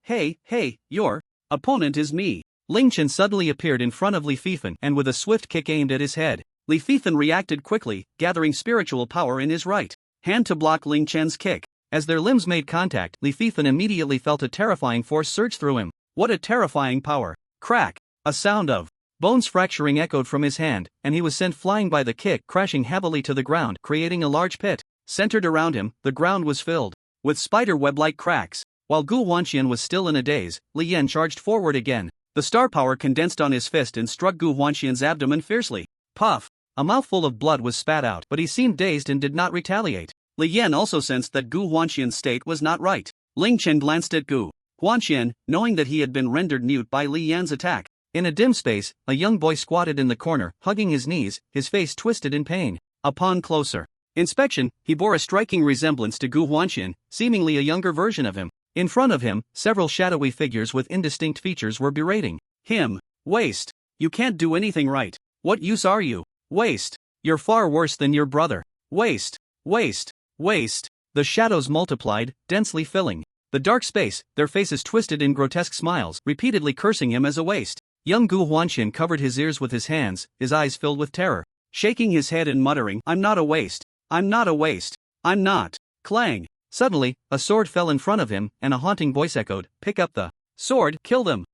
your opponent is me." Ling Chen suddenly appeared in front of Li Fifan and with a swift kick aimed at his head. Li Fifan reacted quickly, gathering spiritual power in his right hand to block Ling Chen's kick. As their limbs made contact, Li Fifan immediately felt a terrifying force surge through him. What a terrifying power! Crack! A sound of bones fracturing echoed from his hand, and he was sent flying by the kick, crashing heavily to the ground, creating a large pit. Centered around him, the ground was filled with spider web-like cracks. While Gu Wanxian was still in a daze, Li Yan charged forward again. The star power condensed on his fist and struck Gu Wanxian's abdomen fiercely. Puff! A mouthful of blood was spat out, but he seemed dazed and did not retaliate. Li Yan also sensed that Gu Wanxian's state was not right. Ling Chen glanced at Gu Wanxian, knowing that he had been rendered mute by Li Yan's attack. In a dim space, a young boy squatted in the corner, hugging his knees, his face twisted in pain. Upon closer inspection, he bore a striking resemblance to Gu Wanxian, seemingly a younger version of him. In front of him, several shadowy figures with indistinct features were berating him. "Waste. You can't do anything right. What use are you? Waste. You're far worse than your brother. Waste. Waste. Waste." The shadows multiplied, densely filling the dark space, their faces twisted in grotesque smiles, repeatedly cursing him as a waste. Young Gu Huanxian covered his ears with his hands, his eyes filled with terror, shaking his head and muttering, "I'm not a waste. I'm not a waste. I'm not." Clang! Suddenly, a sword fell in front of him, and a haunting voice echoed, "Pick up the sword, kill them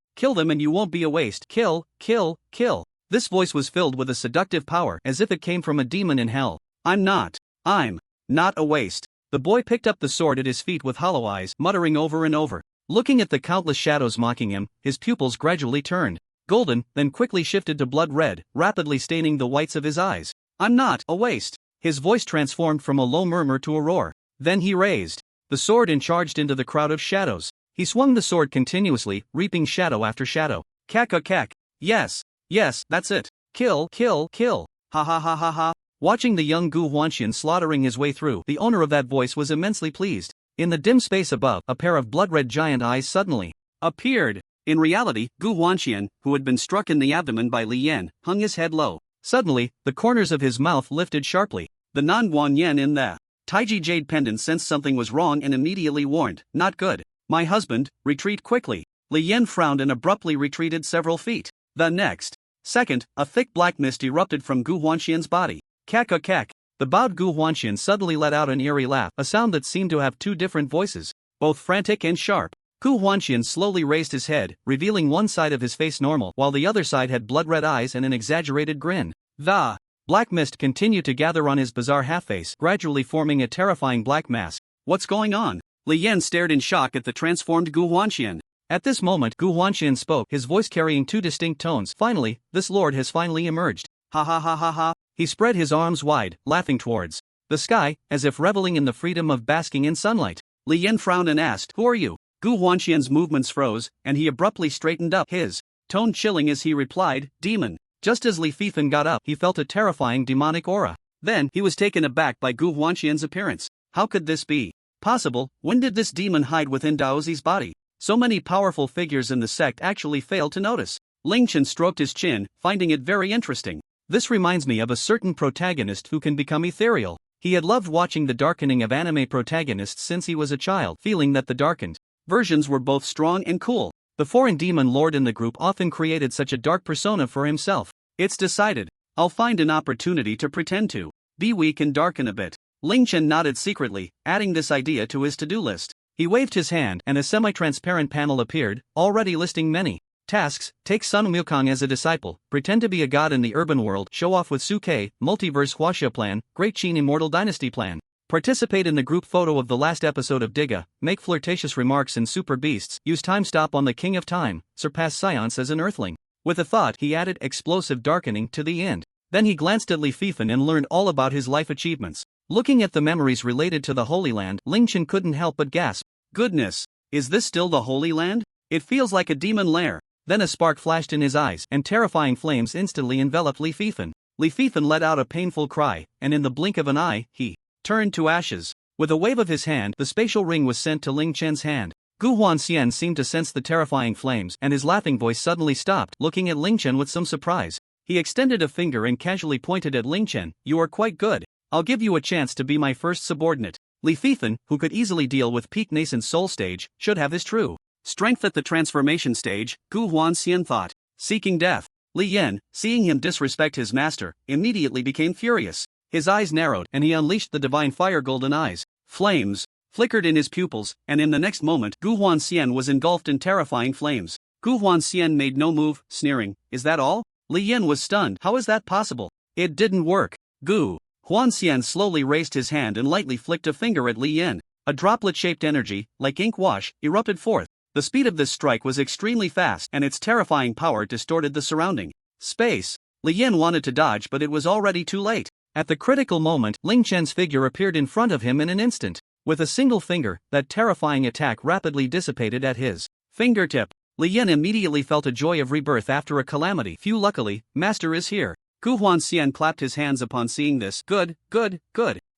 and you won't be a waste. Kill, kill, kill." This voice was filled with a seductive power, as if it came from a demon in hell. I'm not a waste." The boy picked up the sword at his feet with hollow eyes, muttering over and over. Looking at the countless shadows mocking him, his pupils gradually turned golden, then quickly shifted to blood red, rapidly staining the whites of his eyes. "I'm not a waste." His voice transformed from a low murmur to a roar. Then he raised the sword and charged into the crowd of shadows. He swung the sword continuously, reaping shadow after shadow. Cack. Yes, that's it. Kill, kill, kill. Ha ha ha ha ha. Watching the young Gu Huanxian slaughtering his way through, the owner of that voice was immensely pleased. In the dim space above, a pair of blood-red giant eyes suddenly appeared. In reality, Gu Huanxian, who had been struck in the abdomen by Leen, hung his head low. Suddenly, the corners of his mouth lifted sharply. The non-Guan Yen in the Taiji Jade pendant sensed something was wrong and immediately warned, "Not good. My husband, retreat quickly." Leen frowned and abruptly retreated several feet. The next second, a thick black mist erupted from Gu Huanxian's body. Cack. The bowed Gu Huanxian suddenly let out an eerie laugh, a sound that seemed to have two different voices, both frantic and sharp. Gu Huanxian slowly raised his head, revealing one side of his face normal, while the other side had blood-red eyes and an exaggerated grin. The black mist continued to gather on his bizarre half-face, gradually forming a terrifying black mask. "What's going on?" Leen stared in shock at the transformed Gu Huanxian. At this moment, Gu Huanxian spoke, his voice carrying two distinct tones. "Finally, this lord has finally emerged. Ha ha ha ha ha." He spread his arms wide, laughing towards the sky, as if reveling in the freedom of basking in sunlight. Leen frowned and asked, "Who are you?" Gu Huanxian's movements froze, and he abruptly straightened up, his tone chilling as he replied, "Demon." Just as Li Fifan got up, he felt a terrifying demonic aura. Then, he was taken aback by Gu Huanxian's appearance. How could this be possible? When did this demon hide within Daozi's body? So many powerful figures in the sect actually failed to notice. Ling Chen stroked his chin, finding it very interesting. "This reminds me of a certain protagonist who can become ethereal." He had loved watching the darkening of anime protagonists since he was a child, feeling that the darkened versions were both strong and cool. The foreign demon lord in the group often created such a dark persona for himself. "It's decided. I'll find an opportunity to pretend to be weak and darken a bit." Ling Chen nodded secretly, adding this idea to his to-do list. He waved his hand, and a semi-transparent panel appeared, already listing many tasks. Take Sun Mukong as a disciple, pretend to be a god in the urban world, show off with Suke, multiverse Huaxia plan, Great Qin immortal dynasty plan. Participate in the group photo of the last episode of Diga, make flirtatious remarks in Super Beasts, use time stop on the King of Time, surpass Science as an earthling. With a thought, he added explosive darkening to the end. Then he glanced at Li Fifan and learned all about his life achievements. Looking at the memories related to the Holy Land, Ling Chen couldn't help but gasp. "Goodness, is this still the Holy Land? It feels like a demon lair." Then a spark flashed in his eyes, and terrifying flames instantly enveloped Li Fifan. Li Fifan let out a painful cry, and in the blink of an eye, he turned to ashes. With a wave of his hand, the spatial ring was sent to Ling Chen's hand. Gu Huanxian seemed to sense the terrifying flames, and his laughing voice suddenly stopped, looking at Ling Chen with some surprise. He extended a finger and casually pointed at Ling Chen. "You are quite good. I'll give you a chance to be my first subordinate." Li Fifan, who could easily deal with peak nascent soul stage, should have his true strength at the transformation stage, Gu Huanxian thought. Seeking death. Leen, seeing him disrespect his master, immediately became furious. His eyes narrowed, and he unleashed the divine fire golden eyes. Flames flickered in his pupils, and in the next moment, Gu Huanxian was engulfed in terrifying flames. Gu Huanxian made no move, sneering, "Is that all?" Leen was stunned. "How is that possible? It didn't work." Gu Huanxian slowly raised his hand and lightly flicked a finger at Leen. A droplet-shaped energy, like ink wash, erupted forth. The speed of this strike was extremely fast, and its terrifying power distorted the surrounding space. Leen wanted to dodge, but it was already too late. At the critical moment, Ling Chen's figure appeared in front of him in an instant. With a single finger, that terrifying attack rapidly dissipated at his fingertip. Leen immediately felt a joy of rebirth after a calamity. "Phew, luckily, master is here." Gu Huanxian clapped his hands upon seeing this. Good.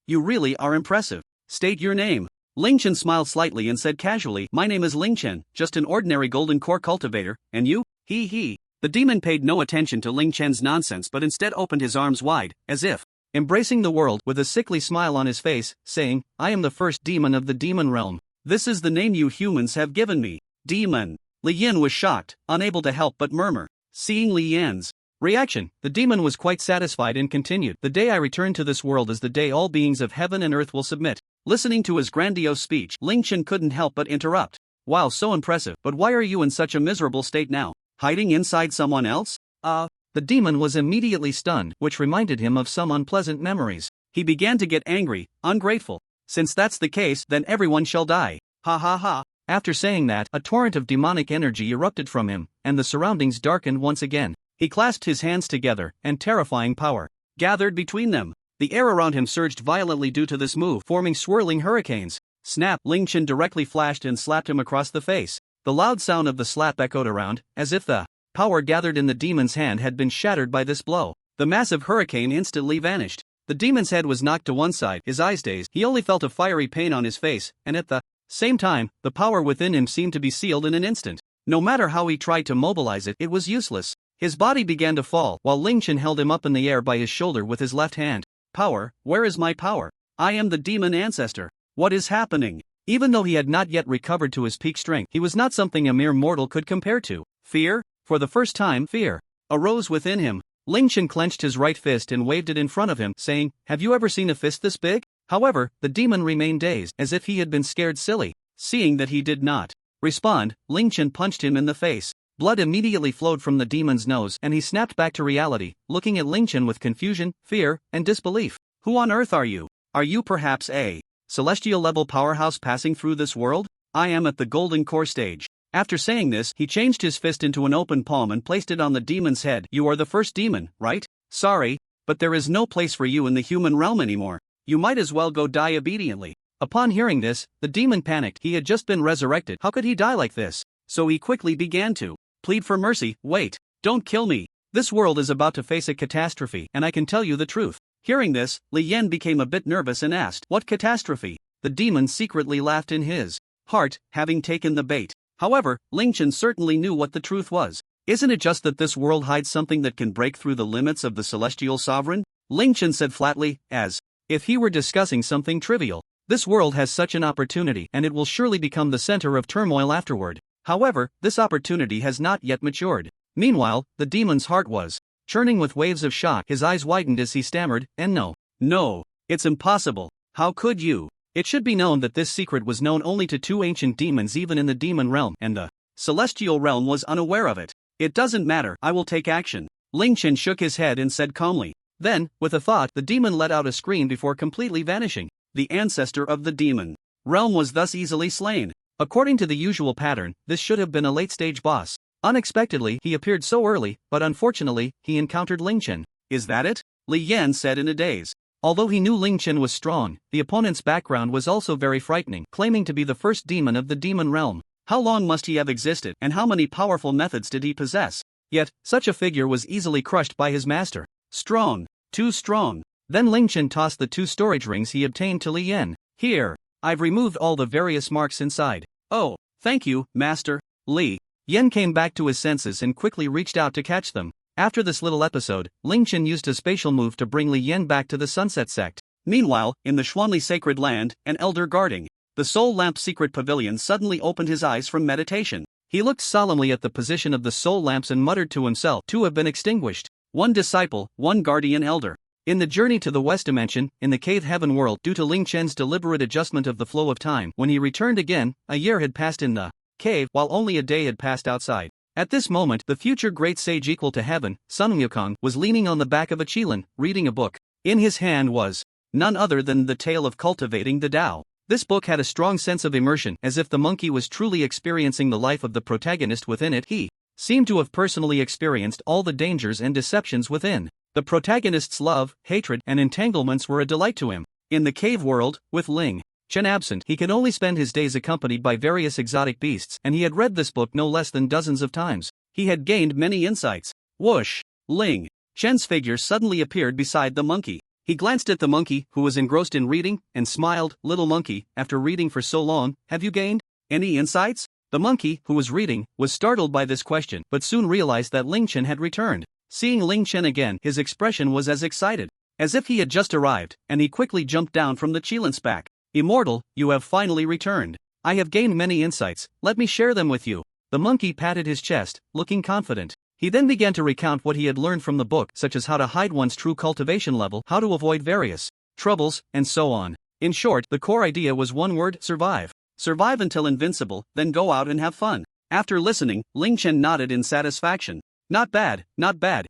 You really are impressive. State your name." Ling Chen smiled slightly and said casually, "My name is Ling Chen, just an ordinary golden core cultivator, and you?" He. The demon paid no attention to Ling Chen's nonsense but instead opened his arms wide, as if embracing the world with a sickly smile on his face, saying, "I am the first demon of the demon realm. This is the name you humans have given me, demon." Leen was shocked, unable to help but murmur. Seeing Lian's reaction, the demon was quite satisfied and continued, "The day I return to this world is the day all beings of heaven and earth will submit." Listening to his grandiose speech, Ling Chen couldn't help but interrupt. "Wow, so impressive, but why are you in such a miserable state now? Hiding inside someone else?" The demon was immediately stunned, which reminded him of some unpleasant memories. He began to get angry, ungrateful. "Since that's the case, then everyone shall die. Ha ha ha." After saying that, a torrent of demonic energy erupted from him, and the surroundings darkened once again. He clasped his hands together, and terrifying power gathered between them. The air around him surged violently due to this move, forming swirling hurricanes. Snap! Ling Chen directly flashed and slapped him across the face. The loud sound of the slap echoed around, as if the power gathered in the demon's hand had been shattered by this blow. The massive hurricane instantly vanished. The demon's head was knocked to one side, his eyes dazed. He only felt a fiery pain on his face, and at the same time, the power within him seemed to be sealed in an instant. No matter how he tried to mobilize it, it was useless. His body began to fall, while Ling Chen held him up in the air by his shoulder with his left hand. "Power, where is my power? I am the demon ancestor. What is happening?" Even though he had not yet recovered to his peak strength, he was not something a mere mortal could compare to. Fear? For the first time, fear arose within him. Ling Chen clenched his right fist and waved it in front of him, saying, "Have you ever seen a fist this big?" However, the demon remained dazed, as if he had been scared silly. Seeing that he did not respond, Ling Chen punched him in the face. Blood immediately flowed from the demon's nose, and he snapped back to reality, looking at Ling Chen with confusion, fear, and disbelief. "Who on earth are you? Are you perhaps a celestial-level powerhouse passing through this world? I am at the golden core stage." After saying this, he changed his fist into an open palm and placed it on the demon's head. "You are the first demon, right? Sorry, but there is no place for you in the human realm anymore. You might as well go die obediently." Upon hearing this, the demon panicked. He had just been resurrected. How could he die like this? So he quickly began to plead for mercy. "Wait, don't kill me. This world is about to face a catastrophe, and I can tell you the truth." Hearing this, Leen became a bit nervous and asked, "What catastrophe?" The demon secretly laughed in his heart, having taken the bait. However, Ling Chen certainly knew what the truth was. "Isn't it just that this world hides something that can break through the limits of the celestial sovereign?" Ling Chen said flatly, as if he were discussing something trivial. "This world has such an opportunity, and it will surely become the center of turmoil afterward. However, this opportunity has not yet matured." Meanwhile, the demon's heart was churning with waves of shock. His eyes widened as he stammered, "And no, it's impossible. How could you?" It should be known that this secret was known only to two ancient demons even in the demon realm, and the celestial realm was unaware of it. "It doesn't matter, I will take action." Ling Chen shook his head and said calmly. Then, with a thought, the demon let out a scream before completely vanishing. The ancestor of the demon realm was thus easily slain. According to the usual pattern, this should have been a late-stage boss. Unexpectedly, he appeared so early, but unfortunately, he encountered Ling Chen. "Is that it?" Lian said in a daze. Although he knew Ling Chen was strong, the opponent's background was also very frightening, claiming to be the first demon of the demon realm. How long must he have existed, and how many powerful methods did he possess? Yet, such a figure was easily crushed by his master. Strong. Too strong. Then Ling Chen tossed the 2 storage rings he obtained to Lien. "Here. I've removed all the various marks inside." "Oh, thank you, master." Li Yen came back to his senses and quickly reached out to catch them. After this little episode, Ling Chen used a spatial move to bring Li Yen back to the Sunset Sect. Meanwhile, in the Xuanli sacred land, an elder guarding the Soul Lamp secret pavilion suddenly opened his eyes from meditation. He looked solemnly at the position of the soul lamps and muttered to himself, 2 have been extinguished. 1 disciple, 1 guardian elder. In the journey to the West Dimension, in the cave heaven world, due to Ling Chen's deliberate adjustment of the flow of time, when he returned again, a year had passed in the cave, while only a day had passed outside. At this moment, the future great sage equal to heaven, Sun Wukong, was leaning on the back of a qilin, reading a book. In his hand was none other than the tale of Cultivating the Tao. This book had a strong sense of immersion, as if the monkey was truly experiencing the life of the protagonist within it. He seemed to have personally experienced all the dangers and deceptions within. The protagonist's love, hatred, and entanglements were a delight to him. In the cave world, with Ling Chen absent, he could only spend his days accompanied by various exotic beasts, and he had read this book no less than dozens of times. He had gained many insights. Whoosh! Ling Chen's figure suddenly appeared beside the monkey. He glanced at the monkey, who was engrossed in reading, and smiled. "Little monkey, after reading for so long, have you gained any insights?" The monkey, who was reading, was startled by this question, but soon realized that Ling Chen had returned. Seeing Ling Chen again, his expression was as excited as if he had just arrived, and he quickly jumped down from the Chilin's back. Immortal, you have finally returned. I have gained many insights, let me share them with you. The monkey patted his chest, looking confident. He then began to recount what he had learned from the book, such as how to hide one's true cultivation level, how to avoid various troubles, and so on. In short, the core idea was one word: survive. Survive until invincible, then go out and have fun. After listening, Ling Chen nodded in satisfaction. Not bad,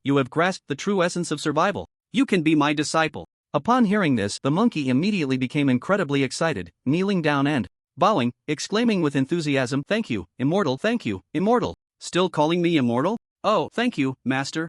you have grasped the true essence of survival. You can be my disciple. Upon hearing this, the monkey immediately became incredibly excited, kneeling down and bowing, exclaiming with enthusiasm, "Thank you, Immortal, thank you, Immortal." Still calling me Immortal? Oh, thank you, Master.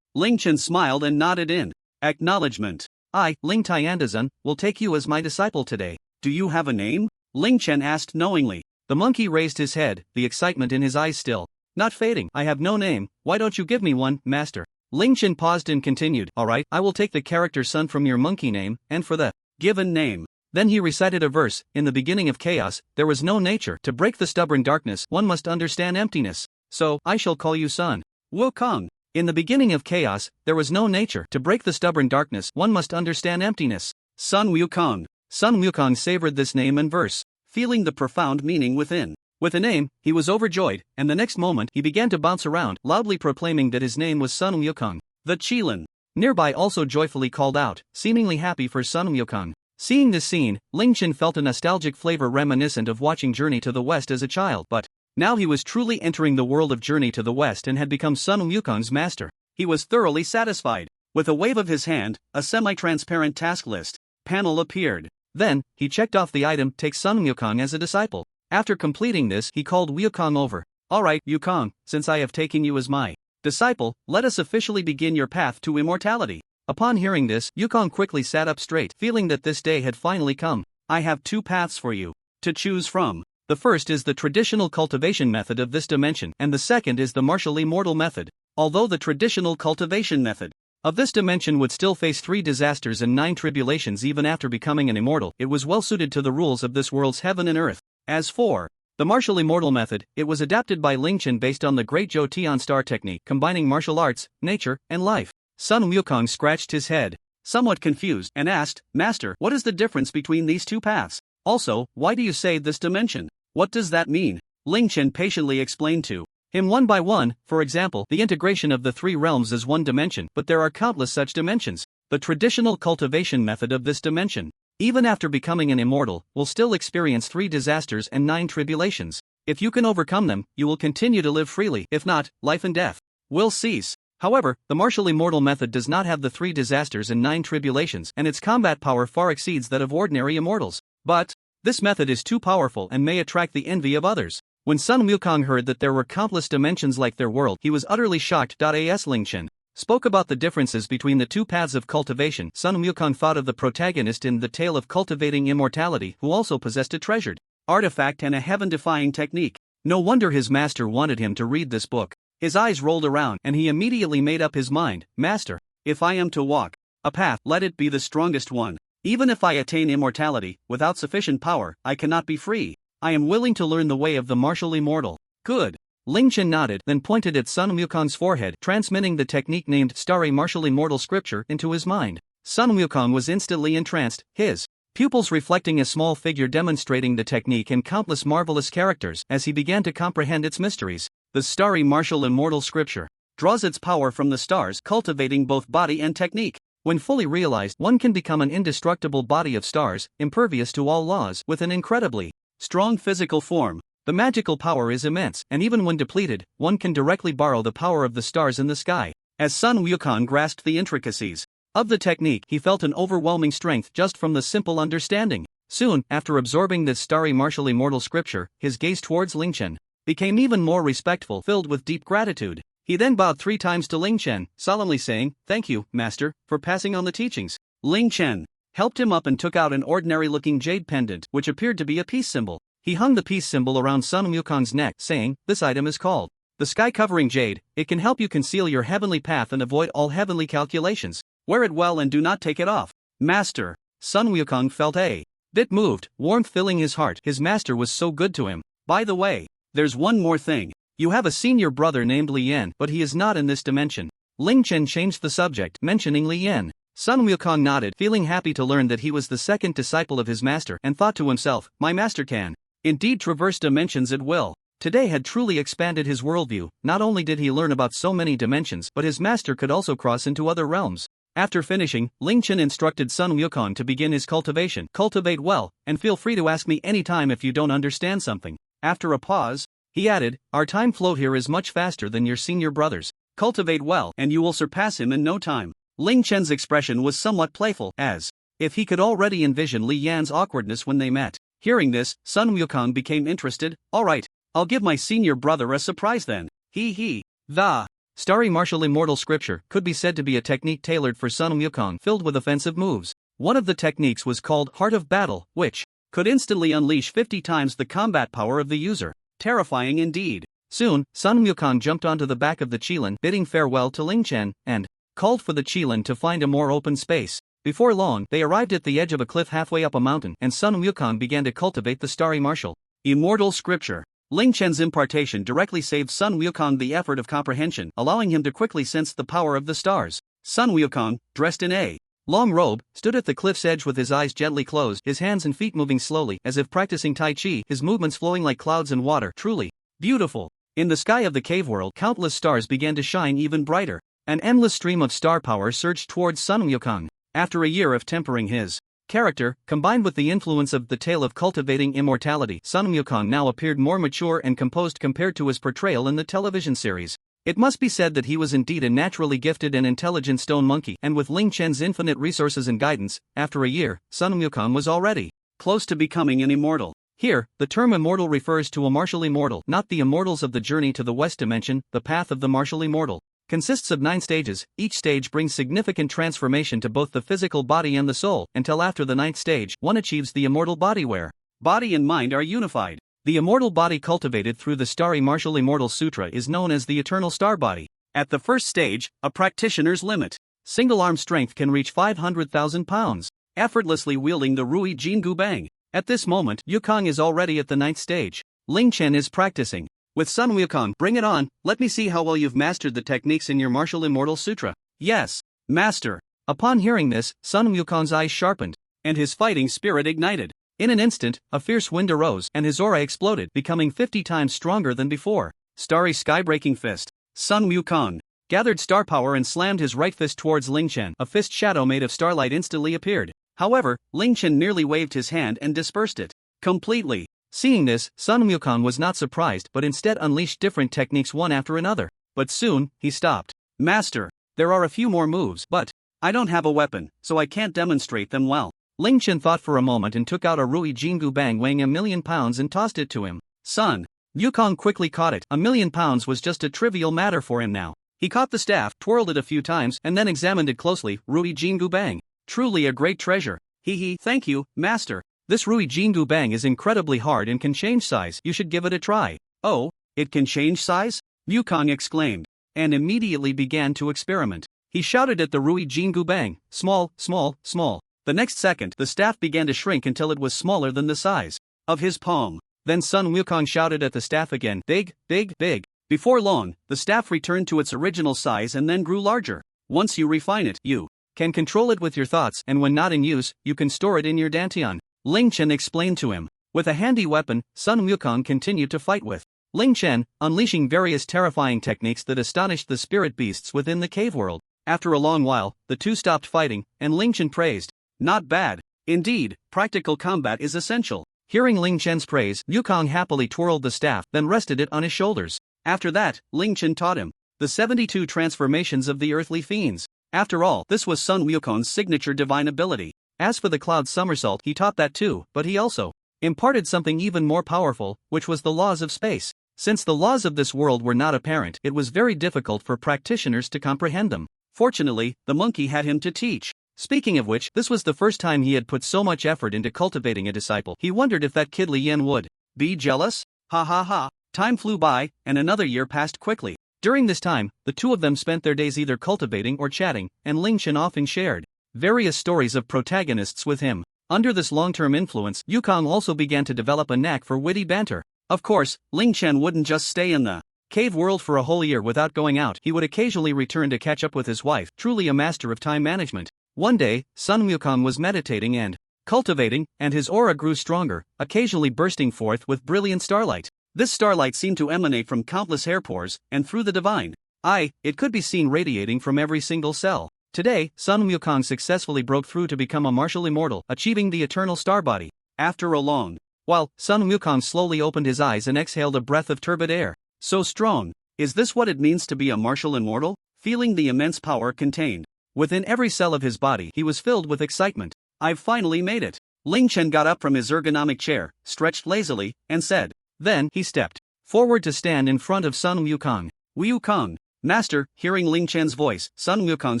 Ling Chen smiled and nodded in acknowledgement. I, Ling Tiandazun, will take you as my disciple today. Do you have a name? Ling Chen asked knowingly. The monkey raised his head, the excitement in his eyes still not fading. I have no name, why don't you give me one, Master? Ling Chen paused and continued, alright, I will take the character Sun from your monkey name, and for the given name. Then he recited a verse, in the beginning of chaos, there was no nature. To break the stubborn darkness, one must understand emptiness. So, I shall call you Sun Wukong. In the beginning of chaos, there was no nature. To break the stubborn darkness, one must understand emptiness. Sun Wukong. Sun Wukong savored this name and verse, feeling the profound meaning within. With the name, he was overjoyed, and the next moment he began to bounce around, loudly proclaiming that his name was Sun Wukong. The Qilin nearby also joyfully called out, seemingly happy for Sun Wukong. Seeing this scene, Ling Chen felt a nostalgic flavor reminiscent of watching Journey to the West as a child, but now he was truly entering the world of Journey to the West and had become Sun Wukong's master. He was thoroughly satisfied. With a wave of his hand, a semi-transparent task list panel appeared. Then, he checked off the item, take Sun Wukong as a disciple. After completing this, he called Wukong over. Alright, Wukong, since I have taken you as my disciple, let us officially begin your path to immortality. Upon hearing this, Wukong quickly sat up straight, feeling that this day had finally come. I have two paths for you to choose from. The first is the traditional cultivation method of this dimension, and the second is the martially mortal method. Although the traditional cultivation method of this dimension would still face 3 disasters and 9 tribulations even after becoming an immortal, it was well suited to the rules of this world's heaven and earth. As for the martial immortal method, it was adapted by Ling Chen based on the Great Zhou Tian Star technique, combining martial arts, nature, and life. Sun Wukong scratched his head, somewhat confused, and asked, Master, what is the difference between these two paths? Also, why do you say this dimension? What does that mean? Ling Chen patiently explained to him one by one. For example, the integration of the 3 realms is one dimension, but there are countless such dimensions. The traditional cultivation method of this dimension, even after becoming an immortal, will still experience 3 disasters and 9 tribulations. If you can overcome them, you will continue to live freely. If not, life and death will cease. However, the martial immortal method does not have the 3 disasters and 9 tribulations, and its combat power far exceeds that of ordinary immortals. But this method is too powerful and may attract the envy of others. When Sun Wukong heard that there were countless dimensions like their world, he was utterly shocked. As Ling Chen spoke about the differences between the 2 paths of cultivation, Sun Wukong thought of the protagonist in the tale of Cultivating Immortality, who also possessed a treasured artifact and a heaven-defying technique. No wonder his master wanted him to read this book. His eyes rolled around, and he immediately made up his mind. Master, if I am to walk a path, let it be the strongest one. Even if I attain immortality, without sufficient power, I cannot be free. I am willing to learn the way of the martial immortal. Good. Ling Chen nodded, then pointed at Sun Wukong's forehead, transmitting the technique named Starry Martial Immortal Scripture into his mind. Sun Wukong was instantly entranced, his pupils reflecting a small figure demonstrating the technique and countless marvelous characters. As he began to comprehend its mysteries, the Starry Martial Immortal Scripture draws its power from the stars, cultivating both body and technique. When fully realized, one can become an indestructible body of stars, impervious to all laws, with an incredibly strong physical form. The magical power is immense, and even when depleted, one can directly borrow the power of the stars in the sky. As Sun Wukong grasped the intricacies of the technique, he felt an overwhelming strength just from the simple understanding. Soon, after absorbing this starry martial immortal scripture, his gaze towards Ling Chen became even more respectful, filled with deep gratitude. He then bowed 3 times to Ling Chen, solemnly saying, Thank you, Master, for passing on the teachings. Ling Chen helped him up and took out an ordinary-looking jade pendant, which appeared to be a peace symbol. He hung the peace symbol around Sun Wukong's neck, saying, This item is called the sky-covering jade. It can help you conceal your heavenly path and avoid all heavenly calculations. Wear it well and do not take it off. Master. Sun Wukong felt a bit moved, warmth filling his heart. His master was so good to him. By the way, there's one more thing. You have a senior brother named Leen, but he is not in this dimension. Ling Chen changed the subject, mentioning Leen. Sun Wukong nodded, feeling happy to learn that he was the second disciple of his master, and thought to himself, my master can indeed traverse dimensions at will. Today had truly expanded his worldview. Not only did he learn about so many dimensions, but his master could also cross into other realms. After finishing, Ling Chen instructed Sun Wukong to begin his cultivation. Cultivate well, and feel free to ask me anytime if you don't understand something. After a pause, he added, our time float here is much faster than your senior brother's. Cultivate well, and you will surpass him in no time. Ling Chen's expression was somewhat playful, as if he could already envision Li Yan's awkwardness when they met. Hearing this, Sun Wukong became interested. Alright, I'll give my senior brother a surprise then. He. The Starry Martial Immortal Scripture could be said to be a technique tailored for Sun Wukong, filled with offensive moves. One of the techniques was called Heart of Battle, which could instantly unleash 50 times the combat power of the user. Terrifying indeed. Soon, Sun Wukong jumped onto the back of the Qilin, bidding farewell to Ling Chen, and called for the Qilin to find a more open space. Before long, they arrived at the edge of a cliff halfway up a mountain, and Sun Wukong began to cultivate the Starry Martial Immortal Scripture. Ling Chen's impartation directly saved Sun Wukong the effort of comprehension, allowing him to quickly sense the power of the stars. Sun Wukong, dressed in a long robe, stood at the cliff's edge with his eyes gently closed, his hands and feet moving slowly, as if practicing Tai Chi, his movements flowing like clouds in water. Truly beautiful. In the sky of the cave world, countless stars began to shine even brighter. An endless stream of star power surged towards Sun Wukong. After a year of tempering his character, combined with the influence of the tale of cultivating immortality, Sun Wukong now appeared more mature and composed compared to his portrayal in the television series. It must be said that he was indeed a naturally gifted and intelligent stone monkey, and with Ling Chen's infinite resources and guidance, after a year, Sun Wukong was already close to becoming an immortal. Here, the term immortal refers to a martial immortal, not the immortals of the journey to the West Dimension. The path of the martial immortal consists of 9 stages. Each stage brings significant transformation to both the physical body and the soul, until after the 9th stage, one achieves the immortal body where body and mind are unified. The immortal body cultivated through the Starry Martial Immortal Sutra is known as the Eternal Star Body. At the first stage, a practitioner's limit single-arm strength can reach 500,000 pounds, effortlessly wielding the Rui Jingu Bang. At this moment, Wukong is already at the 9th stage. Ling Chen is practicing with Sun Wukong. Bring it on, let me see how well you've mastered the techniques in your Martial Immortal Sutra. Yes, master. Upon hearing this, Sun Wukong's eyes sharpened, and his fighting spirit ignited. In an instant, a fierce wind arose, and his aura exploded, becoming 50 times stronger than before. Starry sky-breaking fist. Sun Wukong gathered star power and slammed his right fist towards Ling Chen. A fist shadow made of starlight instantly appeared. However, Ling Chen merely waved his hand and dispersed it completely. Seeing this, Sun Wukong was not surprised but instead unleashed different techniques one after another. But soon, he stopped. Master, there are a few more moves, but I don't have a weapon, so I can't demonstrate them well. Ling Chen thought for a moment and took out a Rui Jingu Bang weighing 1,000,000 pounds and tossed it to him. Sun Wukong quickly caught it. 1,000,000 pounds was just a trivial matter for him now. He caught the staff, twirled it a few times, and then examined it closely. Rui Jingu Bang. Truly a great treasure. Thank you, master. This Rui Jingu Bang is incredibly hard and can change size. You should give it a try. Oh, it can change size? Wukong exclaimed, and immediately began to experiment. He shouted at the Rui Jingu Bang, small, small, small. The next second, the staff began to shrink until it was smaller than the size of his palm. Then Sun Wukong shouted at the staff again, big, big, big. Before long, the staff returned to its original size and then grew larger. Once you refine it, you can control it with your thoughts, and when not in use, you can store it in your dantian. Ling Chen explained to him. With a handy weapon, Sun Wukong continued to fight with Ling Chen, unleashing various terrifying techniques that astonished the spirit beasts within the cave world. After a long while, the two stopped fighting, and Ling Chen praised, not bad. Indeed, practical combat is essential. Hearing Ling Chen's praise, Wukong happily twirled the staff, then rested it on his shoulders. After that, Ling Chen taught him the 72 transformations of the earthly fiends. After all, this was Sun Wukong's signature divine ability. As for the cloud somersault, he taught that too, but he also imparted something even more powerful, which was the laws of space. Since the laws of this world were not apparent, it was very difficult for practitioners to comprehend them. Fortunately, the monkey had him to teach. Speaking of which, this was the first time he had put so much effort into cultivating a disciple. He wondered if that kid Li Yan would be jealous? Ha ha ha. Time flew by, and another year passed quickly. During this time, the two of them spent their days either cultivating or chatting, and Ling Chen often shared various stories of protagonists with him. Under this long-term influence, Wukong also began to develop a knack for witty banter. Of course, Ling Chen wouldn't just stay in the cave world for a whole year without going out. He would occasionally return to catch up with his wife, truly a master of time management. One day, Sun Wukong was meditating and cultivating, and his aura grew stronger, occasionally bursting forth with brilliant starlight. This starlight seemed to emanate from countless hair pores, and through the divine eye, it could be seen radiating from every single cell. Today, Sun Wukong successfully broke through to become a martial immortal, achieving the eternal star body. After a long while, Sun Wukong slowly opened his eyes and exhaled a breath of turbid air. So strong. Is this what it means to be a martial immortal? Feeling the immense power contained within every cell of his body, he was filled with excitement. I've finally made it. Ling Chen got up from his ergonomic chair, stretched lazily, and said. Then, he stepped forward to stand in front of Sun Wukong. Wukong, master. Hearing Ling Chen's voice, Sun Wukong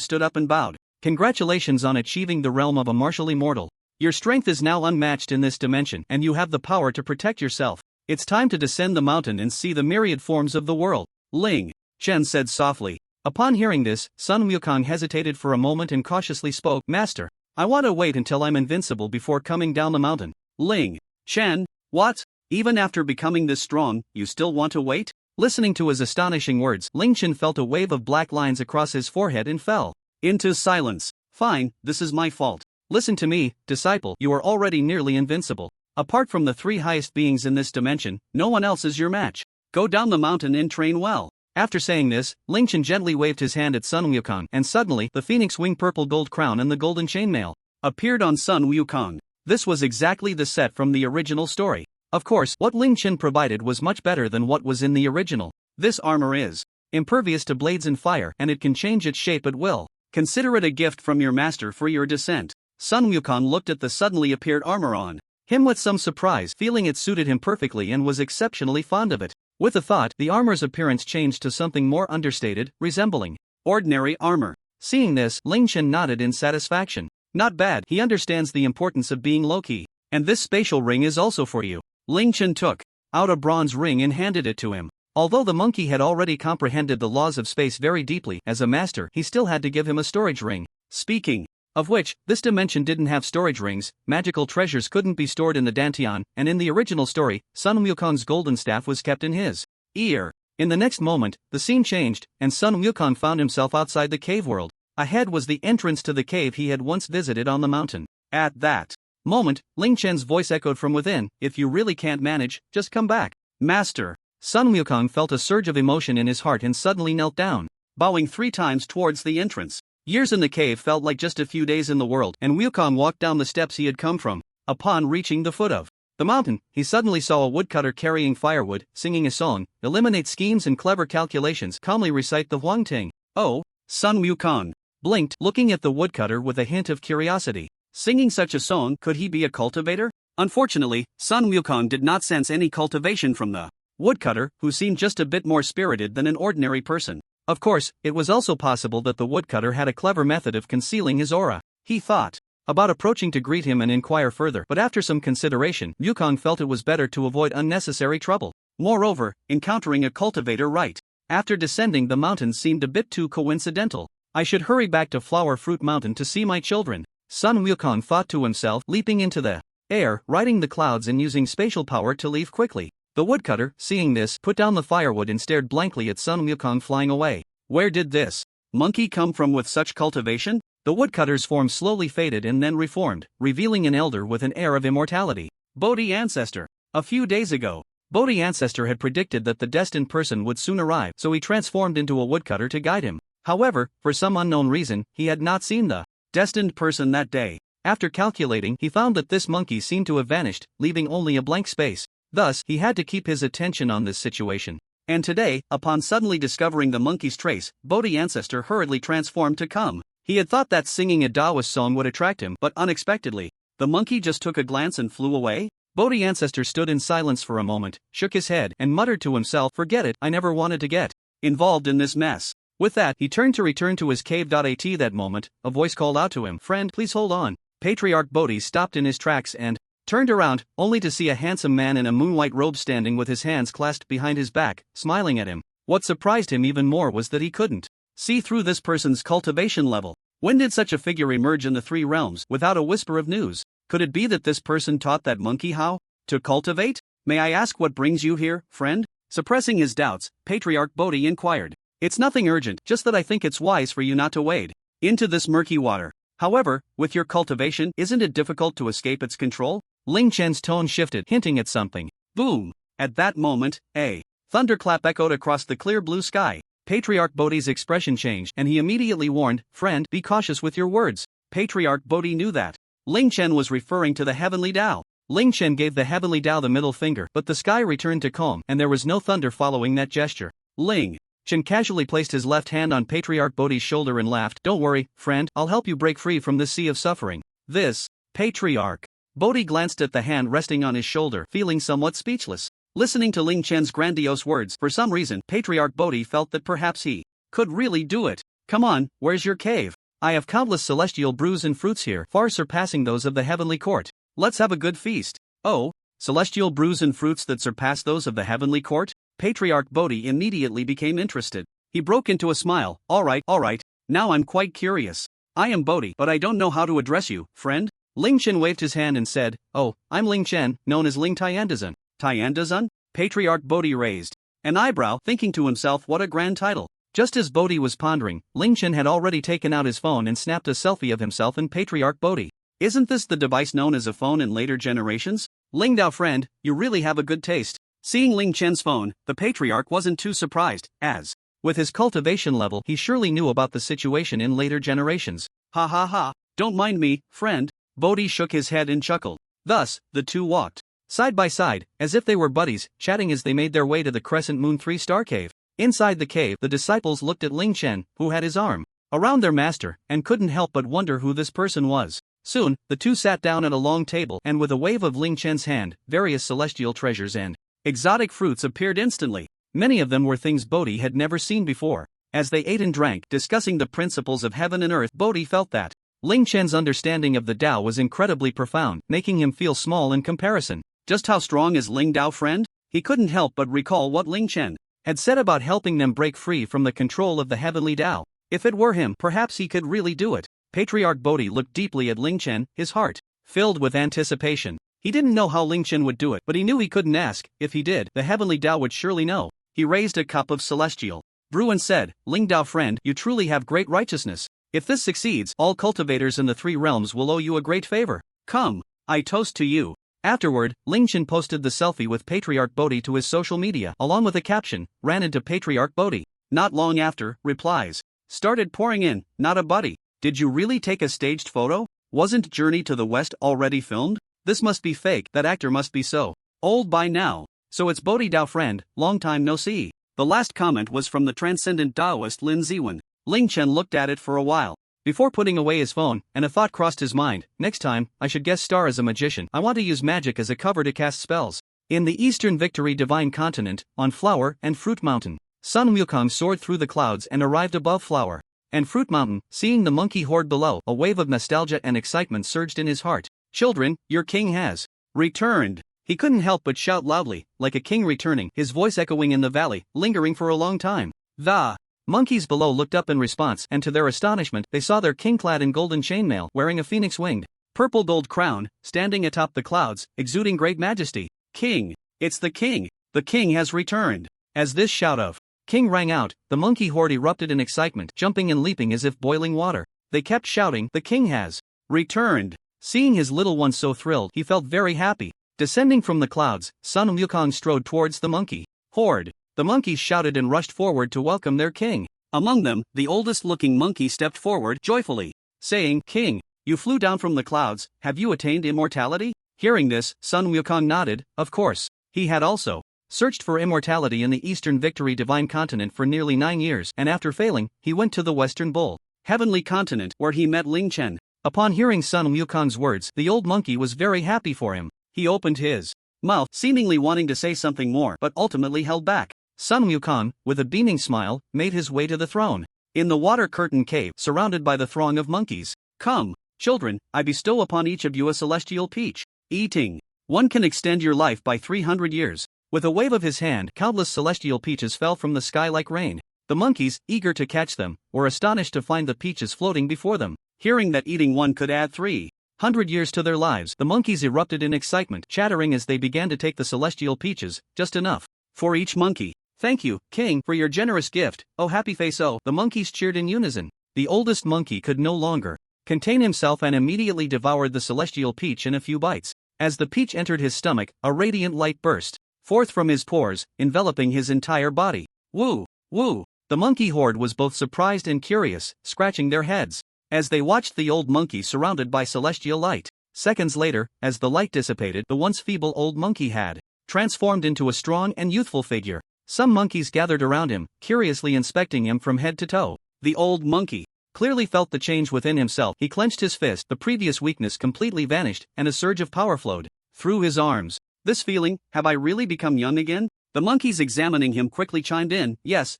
stood up and bowed. Congratulations on achieving the realm of a martial immortal. Your strength is now unmatched in this dimension, and you have the power to protect yourself. It's time to descend the mountain and see the myriad forms of the world. Ling Chen said softly. Upon hearing this, Sun Wukong hesitated for a moment and cautiously spoke. Master, I want to wait until I'm invincible before coming down the mountain. Ling Chen, what? Even after becoming this strong, you still want to wait? Listening to his astonishing words, Ling Chen felt a wave of black lines across his forehead and fell into silence. Fine, this is my fault. Listen to me, disciple, you are already nearly invincible. Apart from the three highest beings in this dimension, no one else is your match. Go down the mountain and train well. After saying this, Ling Chen gently waved his hand at Sun Wukong, and suddenly, the phoenix wing purple gold crown and the golden chainmail appeared on Sun Wukong. This was exactly the set from the original story. Of course, what Ling Chen provided was much better than what was in the original. This armor is impervious to blades and fire, and it can change its shape at will. Consider it a gift from your master for your descent. Sun Wukong looked at the suddenly appeared armor on him with some surprise, feeling it suited him perfectly and was exceptionally fond of it. With the thought, the armor's appearance changed to something more understated, resembling ordinary armor. Seeing this, Ling Chen nodded in satisfaction. Not bad, he understands the importance of being low-key. And this spatial ring is also for you. Ling Chen took out a bronze ring and handed it to him. Although the monkey had already comprehended the laws of space very deeply, as a master, he still had to give him a storage ring. Speaking of which, this dimension didn't have storage rings, magical treasures couldn't be stored in the Dantian, and in the original story, Sun Wukong's golden staff was kept in his ear. In the next moment, the scene changed, and Sun Wukong found himself outside the cave world. Ahead was the entrance to the cave he had once visited on the mountain. At that moment, Ling Chen's voice echoed from within, if you really can't manage, just come back. Master. Sun Wukong felt a surge of emotion in his heart and suddenly knelt down, bowing 3 times towards the entrance. Years in the cave felt like just a few days in the world, and Wukong walked down the steps he had come from. Upon reaching the foot of the mountain, he suddenly saw a woodcutter carrying firewood, singing a song, eliminate schemes and clever calculations, calmly recite the Huangting. Oh, Sun Wukong blinked, looking at the woodcutter with a hint of curiosity. Singing such a song, could he be a cultivator? Unfortunately, Sun Wukong did not sense any cultivation from the woodcutter, who seemed just a bit more spirited than an ordinary person. Of course, it was also possible that the woodcutter had a clever method of concealing his aura. He thought about approaching to greet him and inquire further, but after some consideration, Wukong felt it was better to avoid unnecessary trouble. Moreover, encountering a cultivator right after descending the mountain seemed a bit too coincidental. I should hurry back to Flower Fruit Mountain to see my children. Sun Wukong thought to himself, leaping into the air, riding the clouds and using spatial power to leave quickly. The woodcutter, seeing this, put down the firewood and stared blankly at Sun Wukong flying away. Where did this monkey come from with such cultivation? The woodcutter's form slowly faded and then reformed, revealing an elder with an air of immortality. Bodhi Ancestor. A few days ago, Bodhi Ancestor had predicted that the destined person would soon arrive, so he transformed into a woodcutter to guide him. However, for some unknown reason, he had not seen the destined person that day. After calculating, he found that this monkey seemed to have vanished, leaving only a blank space. Thus, he had to keep his attention on this situation. And today, upon suddenly discovering the monkey's trace, Bodhi Ancestor hurriedly transformed to come. He had thought that singing a Taoist song would attract him, but unexpectedly, the monkey just took a glance and flew away. Bodhi Ancestor stood in silence for a moment, shook his head, and muttered to himself, forget it, I never wanted to get involved in this mess. With that, he turned to return to his cave. At that moment, a voice called out to him, friend, please hold on. Patriarch Bodhi stopped in his tracks and turned around, only to see a handsome man in a moon-white robe standing with his hands clasped behind his back, smiling at him. What surprised him even more was that he couldn't see through this person's cultivation level. When did such a figure emerge in the 3 realms without a whisper of news? Could it be that this person taught that monkey how to cultivate? May I ask what brings you here, friend? Suppressing his doubts, Patriarch Bodhi inquired. It's nothing urgent, just that I think it's wise for you not to wade into this murky water. However, with your cultivation, isn't it difficult to escape its control? Ling Chen's tone shifted, hinting at something. Boom! At that moment, a thunderclap echoed across the clear blue sky. Patriarch Bodhi's expression changed, and he immediately warned, "Friend, be cautious with your words." Patriarch Bodhi knew that Ling Chen was referring to the heavenly Tao. Ling Chen gave the heavenly Tao the middle finger, but the sky returned to calm, and there was no thunder following that gesture. Ling Chen casually placed his left hand on Patriarch Bodhi's shoulder and laughed. "Don't worry, friend, I'll help you break free from this sea of suffering." This Patriarch Bodhi glanced at the hand resting on his shoulder, feeling somewhat speechless. Listening to Ling Chen's grandiose words, for some reason, Patriarch Bodhi felt that perhaps he could really do it. "Come on, where's your cave? I have countless celestial brews and fruits here, far surpassing those of the heavenly court. Let's have a good feast." "Oh, celestial brews and fruits that surpass those of the heavenly court?" Patriarch Bodhi immediately became interested. He broke into a smile. All right, now I'm quite curious. I am Bodhi, but I don't know how to address you, friend." Ling Chen waved his hand and said, "Oh, I'm Ling Chen, known as Ling Tiandazun." "Tiandazun?" Patriarch Bodhi raised an eyebrow, thinking to himself, what a grand title. Just as Bodhi was pondering, Ling Chen had already taken out his phone and snapped a selfie of himself and Patriarch Bodhi. Isn't this the device known as a phone in later generations? Ling Dao friend, you really have a good taste. Seeing Ling Chen's phone, the Patriarch wasn't too surprised, as, with his cultivation level, he surely knew about the situation in later generations. "Ha ha ha, don't mind me, friend." Bodhi shook his head and chuckled. Thus, the two walked side by side, as if they were buddies, chatting as they made their way to the Crescent Moon 3-star cave. Inside the cave, the disciples looked at Ling Chen, who had his arm around their master, and couldn't help but wonder who this person was. Soon, the two sat down at a long table, and with a wave of Ling Chen's hand, various celestial treasures and exotic fruits appeared instantly. Many of them were things Bodhi had never seen before. As they ate and drank, discussing the principles of heaven and earth, Bodhi felt that Ling Chen's understanding of the Tao was incredibly profound, making him feel small in comparison. Just how strong is Ling Dao friend? He couldn't help but recall what Ling Chen had said about helping them break free from the control of the heavenly Tao. If it were him, perhaps he could really do it. Patriarch Bodhi looked deeply at Ling Chen, his heart filled with anticipation. He didn't know how Ling Chen would do it, but he knew he couldn't ask. If he did, the heavenly Tao would surely know. He raised a cup of celestial brew and said, "Ling Dao friend, you truly have great righteousness. If this succeeds, all cultivators in the three realms will owe you a great favor. Come, I toast to you." Afterward, Ling Chen posted the selfie with Patriarch Bodhi to his social media, along with a caption, "Ran into Patriarch Bodhi." Not long after, replies started pouring in. "Not a buddy. Did you really take a staged photo? Wasn't Journey to the West already filmed? This must be fake, that actor must be so old by now. So it's Bodhi Dao friend, long time no see." The last comment was from the transcendent Taoist Lin Ziwen. Ling Chen looked at it for a while before putting away his phone, and a thought crossed his mind. Next time, I should guest star as a magician. I want to use magic as a cover to cast spells. In the Eastern Victory Divine Continent, on Flower and Fruit Mountain, Sun Wukong soared through the clouds and arrived above Flower and Fruit Mountain. Seeing the monkey horde below, a wave of nostalgia and excitement surged in his heart. "Children, your king has returned." He couldn't help but shout loudly, like a king returning, his voice echoing in the valley, lingering for a long time. The monkeys below looked up in response, and to their astonishment, they saw their king clad in golden chainmail, wearing a phoenix-winged, purple gold crown, standing atop the clouds, exuding great majesty. "King! It's the king! The king has returned!" As this shout of "King" rang out, the monkey horde erupted in excitement, jumping and leaping as if boiling water. They kept shouting, "The king has returned!" Seeing his little one so thrilled, he felt very happy. Descending from the clouds, Sun Wukong strode towards the monkey horde. The monkeys shouted and rushed forward to welcome their king. Among them, the oldest-looking monkey stepped forward joyfully, saying, "King, you flew down from the clouds, have you attained immortality?" Hearing this, Sun Wukong nodded. Of course. He had also searched for immortality in the Eastern Victory Divine Continent for nearly 9 years, and after failing, he went to the Western Bull Heavenly Continent, where he met Ling Chen. Upon hearing Sun Wukong's words, the old monkey was very happy for him. He opened his mouth, seemingly wanting to say something more, but ultimately held back. Sun Wukong, with a beaming smile, made his way to the throne in the water curtain cave, surrounded by the throng of monkeys. "Come, children, I bestow upon each of you a celestial peach. Eating one can extend your life by 300 years. With a wave of his hand, countless celestial peaches fell from the sky like rain. The monkeys, eager to catch them, were astonished to find the peaches floating before them. Hearing that eating one could add 300 years to their lives, the monkeys erupted in excitement, chattering as they began to take the celestial peaches, just enough for each monkey. "Thank you, King, for your generous gift. Oh happy face, oh!" The monkeys cheered in unison. The oldest monkey could no longer contain himself and immediately devoured the celestial peach in a few bites. As the peach entered his stomach, a radiant light burst forth from his pores, enveloping his entire body. Woo! Woo! The monkey horde was both surprised and curious, scratching their heads as they watched the old monkey surrounded by celestial light. Seconds later, as the light dissipated, the once feeble old monkey had transformed into a strong and youthful figure. Some monkeys gathered around him, curiously inspecting him from head to toe. The old monkey clearly felt the change within himself. He clenched his fist, the previous weakness completely vanished, and a surge of power flowed through his arms. This feeling, have I really become young again? The monkeys examining him quickly chimed in, yes,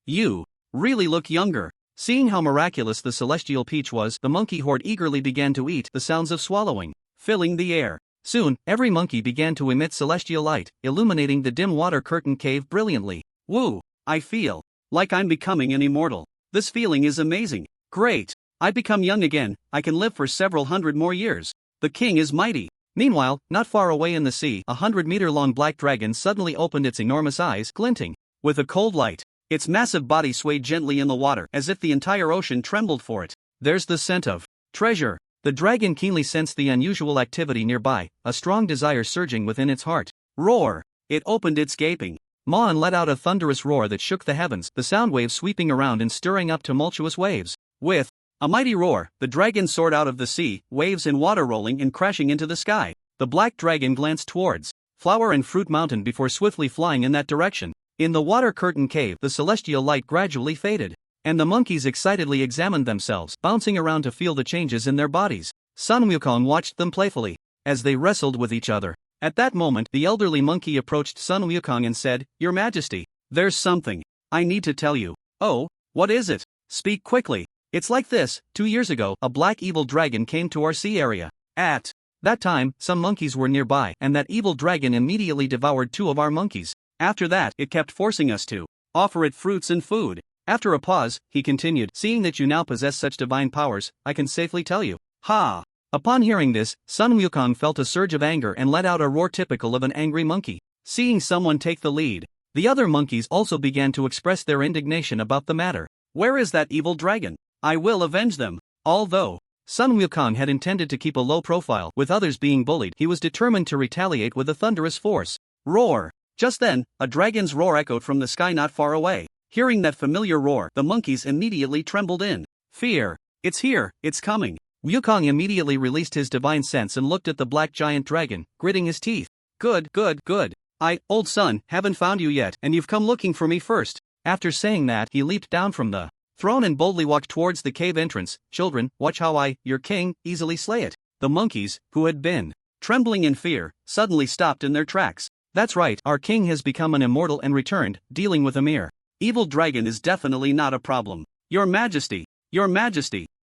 you really look younger. Seeing how miraculous the celestial peach was, the monkey horde eagerly began to eat, the sounds of swallowing filling the air. Soon, every monkey began to emit celestial light, illuminating the dim water curtain cave brilliantly. Woo! I feel like I'm becoming an immortal. This feeling is amazing. Great! I become young again, I can live for several hundred more years. The king is mighty. Meanwhile, not far away in the sea, a 100-meter-long black dragon suddenly opened its enormous eyes, glinting with a cold light. Its massive body swayed gently in the water, as if the entire ocean trembled for it. There's the scent of treasure. The dragon keenly sensed the unusual activity nearby, a strong desire surging within its heart. Roar! It opened its gaping maw and let out a thunderous roar that shook the heavens, the sound waves sweeping around and stirring up tumultuous waves. With a mighty roar, the dragon soared out of the sea, waves and water rolling and crashing into the sky. The black dragon glanced towards Flower and Fruit Mountain before swiftly flying in that direction. In the water curtain cave, the celestial light gradually faded, and the monkeys excitedly examined themselves, bouncing around to feel the changes in their bodies. Sun Wukong watched them playfully as they wrestled with each other. At that moment, the elderly monkey approached Sun Wukong and said, Your Majesty, there's something I need to tell you. Oh, what is it? Speak quickly. It's like this. 2 years ago, a black evil dragon came to our sea area. At that time, some monkeys were nearby, and that evil dragon immediately devoured 2 of our monkeys. After that, it kept forcing us to offer it fruits and food. After a pause, he continued, Seeing that you now possess such divine powers, I can safely tell you. Ha! Upon hearing this, Sun Wukong felt a surge of anger and let out a roar typical of an angry monkey. Seeing someone take the lead, the other monkeys also began to express their indignation about the matter. Where is that evil dragon? I will avenge them. Although Sun Wukong had intended to keep a low profile, with others being bullied, he was determined to retaliate with a thunderous force. Roar! Just then, a dragon's roar echoed from the sky not far away. Hearing that familiar roar, the monkeys immediately trembled in fear. It's here, it's coming. Wukong immediately released his divine sense and looked at the black giant dragon, gritting his teeth. Good. Old son, haven't found you yet, and you've come looking for me first. After saying that, he leaped down from the throne and boldly walked towards the cave entrance. Children, watch how I, your king, easily slay it. The monkeys, who had been trembling in fear, suddenly stopped in their tracks. That's right, our king has become an immortal and returned, dealing with a mere evil dragon is definitely not a problem. Your Majesty!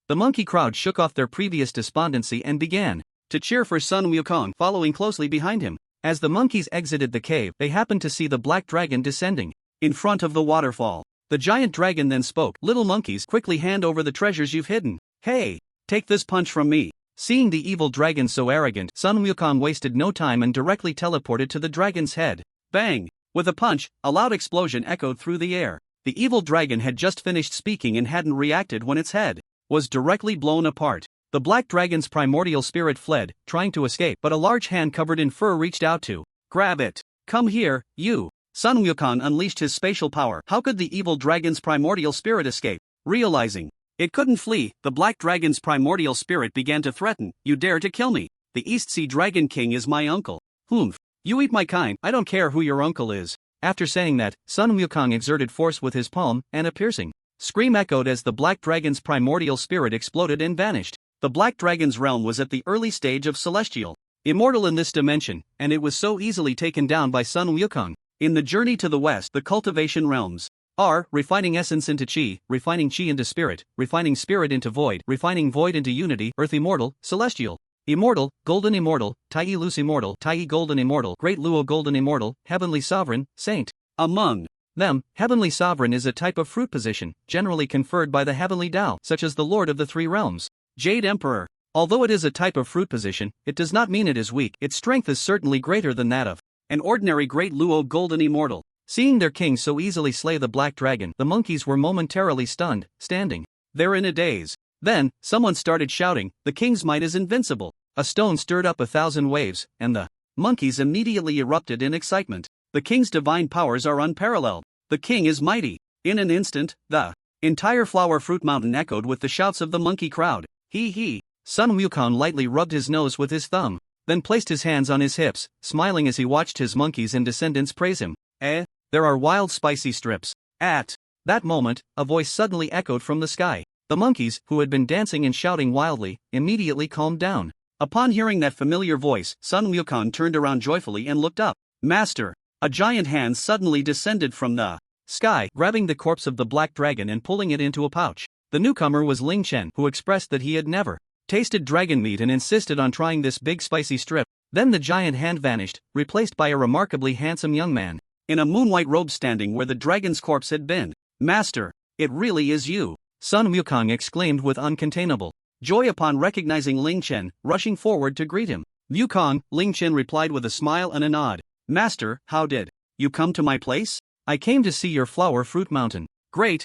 The monkey crowd shook off their previous despondency and began to cheer for Sun Wukong, following closely behind him. As the monkeys exited the cave, they happened to see the black dragon descending in front of the waterfall. The giant dragon then spoke, Little monkeys, quickly hand over the treasures you've hidden. Hey! Take this punch from me. Seeing the evil dragon so arrogant, Sun Wukong wasted no time and directly teleported to the dragon's head. Bang! With a punch, a loud explosion echoed through the air. The evil dragon had just finished speaking and hadn't reacted when its head was directly blown apart. The black dragon's primordial spirit fled, trying to escape, but a large hand covered in fur reached out to grab it. Come here, you! Sun Wukong unleashed his spatial power. How could the evil dragon's primordial spirit escape? Realizing it couldn't flee, the black dragon's primordial spirit began to threaten. You dare to kill me? The East Sea Dragon King is my uncle. Humph. You eat my kind, I don't care who your uncle is. After saying that, Sun Wukong exerted force with his palm, and a piercing scream echoed as the black dragon's primordial spirit exploded and vanished. The black dragon's realm was at the early stage of celestial, immortal in this dimension, and it was so easily taken down by Sun Wukong. In the journey to the west, the cultivation realms are refining essence into chi, refining chi into spirit, refining spirit into void, refining void into unity, earth immortal, celestial, immortal, golden immortal, Tai Lus immortal, Tai golden immortal, Great Luo golden immortal, heavenly sovereign, saint. Among them, heavenly sovereign is a type of fruit position, generally conferred by the heavenly Tao, such as the Lord of the Three Realms, Jade Emperor. Although it is a type of fruit position, it does not mean it is weak. Its strength is certainly greater than that of an ordinary Great Luo golden immortal. Seeing their king so easily slay the black dragon, the monkeys were momentarily stunned, standing there in a daze. Then, someone started shouting, "The king's might is invincible." A stone stirred up 1,000 waves, and the monkeys immediately erupted in excitement. The king's divine powers are unparalleled. The king is mighty. In an instant, the entire flower fruit mountain echoed with the shouts of the monkey crowd. He. Sun Wukong lightly rubbed his nose with his thumb, then placed his hands on his hips, smiling as he watched his monkeys and descendants praise him. There are wild spicy strips. At that moment, a voice suddenly echoed from the sky. The monkeys, who had been dancing and shouting wildly, immediately calmed down. Upon hearing that familiar voice, Sun Wukong turned around joyfully and looked up. Master! A giant hand suddenly descended from the sky, grabbing the corpse of the black dragon and pulling it into a pouch. The newcomer was Ling Chen, who expressed that he had never tasted dragon meat and insisted on trying this big spicy strip. Then the giant hand vanished, replaced by a remarkably handsome young man in a moon-white robe standing where the dragon's corpse had been. Master! It really is you! Sun Wukong exclaimed with uncontainable joy upon recognizing Ling Chen, rushing forward to greet him. Wukong, Ling Chen replied with a smile and a nod. Master, how did you come to my place? I came to see your flower fruit mountain. Great.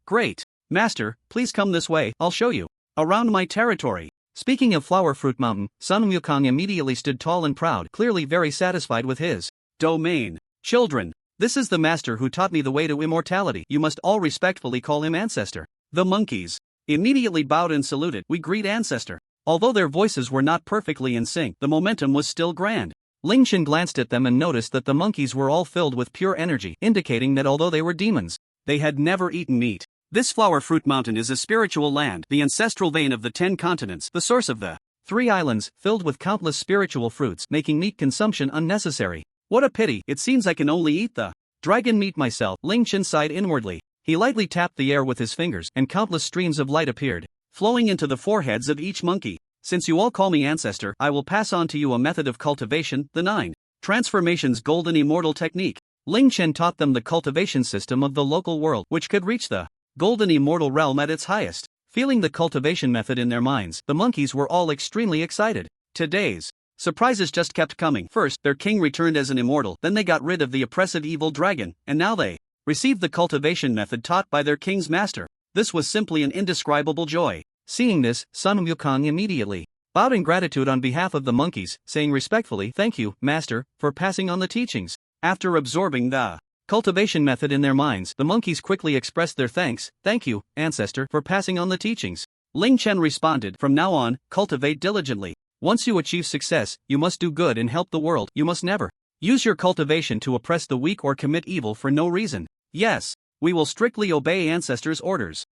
Master, please come this way, I'll show you around my territory. Speaking of flower fruit mountain, Sun Wukong immediately stood tall and proud, clearly very satisfied with his domain. Children, this is the master who taught me the way to immortality. You must all respectfully call him ancestor. The monkeys immediately bowed and saluted. We greet ancestor. Although their voices were not perfectly in sync, the momentum was still grand. Ling Chen glanced at them and noticed that the monkeys were all filled with pure energy, indicating that although they were demons, they had never eaten meat. This flower fruit mountain is a spiritual land, the ancestral vein of the 10 continents, the source of the 3 islands, filled with countless spiritual fruits, making meat consumption unnecessary. What a pity, it seems I can only eat the dragon meat myself. Ling Chen sighed inwardly. He lightly tapped the air with his fingers, and countless streams of light appeared, flowing into the foreheads of each monkey. Since you all call me ancestor, I will pass on to you a method of cultivation, the 9 transformations golden immortal technique. Ling Chen taught them the cultivation system of the local world, which could reach the golden immortal realm at its highest. Feeling the cultivation method in their minds, the monkeys were all extremely excited. Today's surprises just kept coming. First, their king returned as an immortal, then they got rid of the oppressive evil dragon, and now they received the cultivation method taught by their king's master. This was simply an indescribable joy. Seeing this, Sun Wukong immediately bowed in gratitude on behalf of the monkeys, saying respectfully, "Thank you, master, for passing on the teachings." After absorbing the cultivation method in their minds, the monkeys quickly expressed their thanks. "Thank you, ancestor, for passing on the teachings." Ling Chen responded, "From now on, cultivate diligently. Once you achieve success, you must do good and help the world. You must never use your cultivation to oppress the weak or commit evil for no reason." Yes, we will strictly obey ancestors' orders.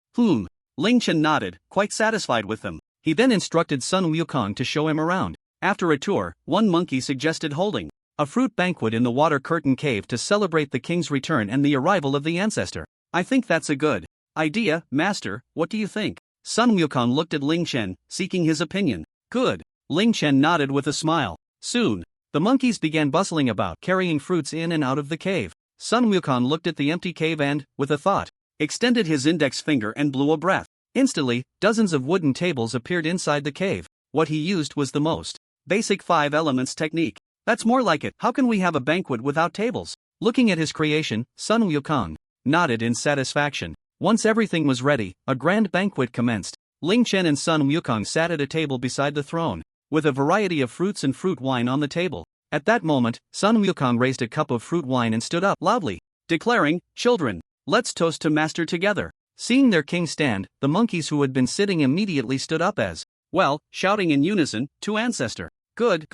Ling Chen nodded, quite satisfied with them. He then instructed Sun Wukong to show him around. After a tour, one monkey suggested holding a fruit banquet in the water curtain cave to celebrate the king's return and the arrival of the ancestor. I think that's a good idea, master, what do you think? Sun Wukong looked at Ling Chen, seeking his opinion. Good. Ling Chen nodded with a smile. Soon, the monkeys began bustling about, carrying fruits in and out of the cave. Sun Wukong looked at the empty cave and, with a thought, extended his index finger and blew a breath. Instantly, dozens of wooden tables appeared inside the cave. What he used was the most basic 5 elements technique. That's more like it. How can we have a banquet without tables? Looking at his creation, Sun Wukong nodded in satisfaction. Once everything was ready, a grand banquet commenced. Ling Chen and Sun Wukong sat at a table beside the throne, with a variety of fruits and fruit wine on the table. At that moment, Sun Wukong raised a cup of fruit wine and stood up loudly, declaring, "Children, let's toast to master together." Seeing their king stand, the monkeys who had been sitting immediately stood up as well, shouting in unison, "To ancestor." Good.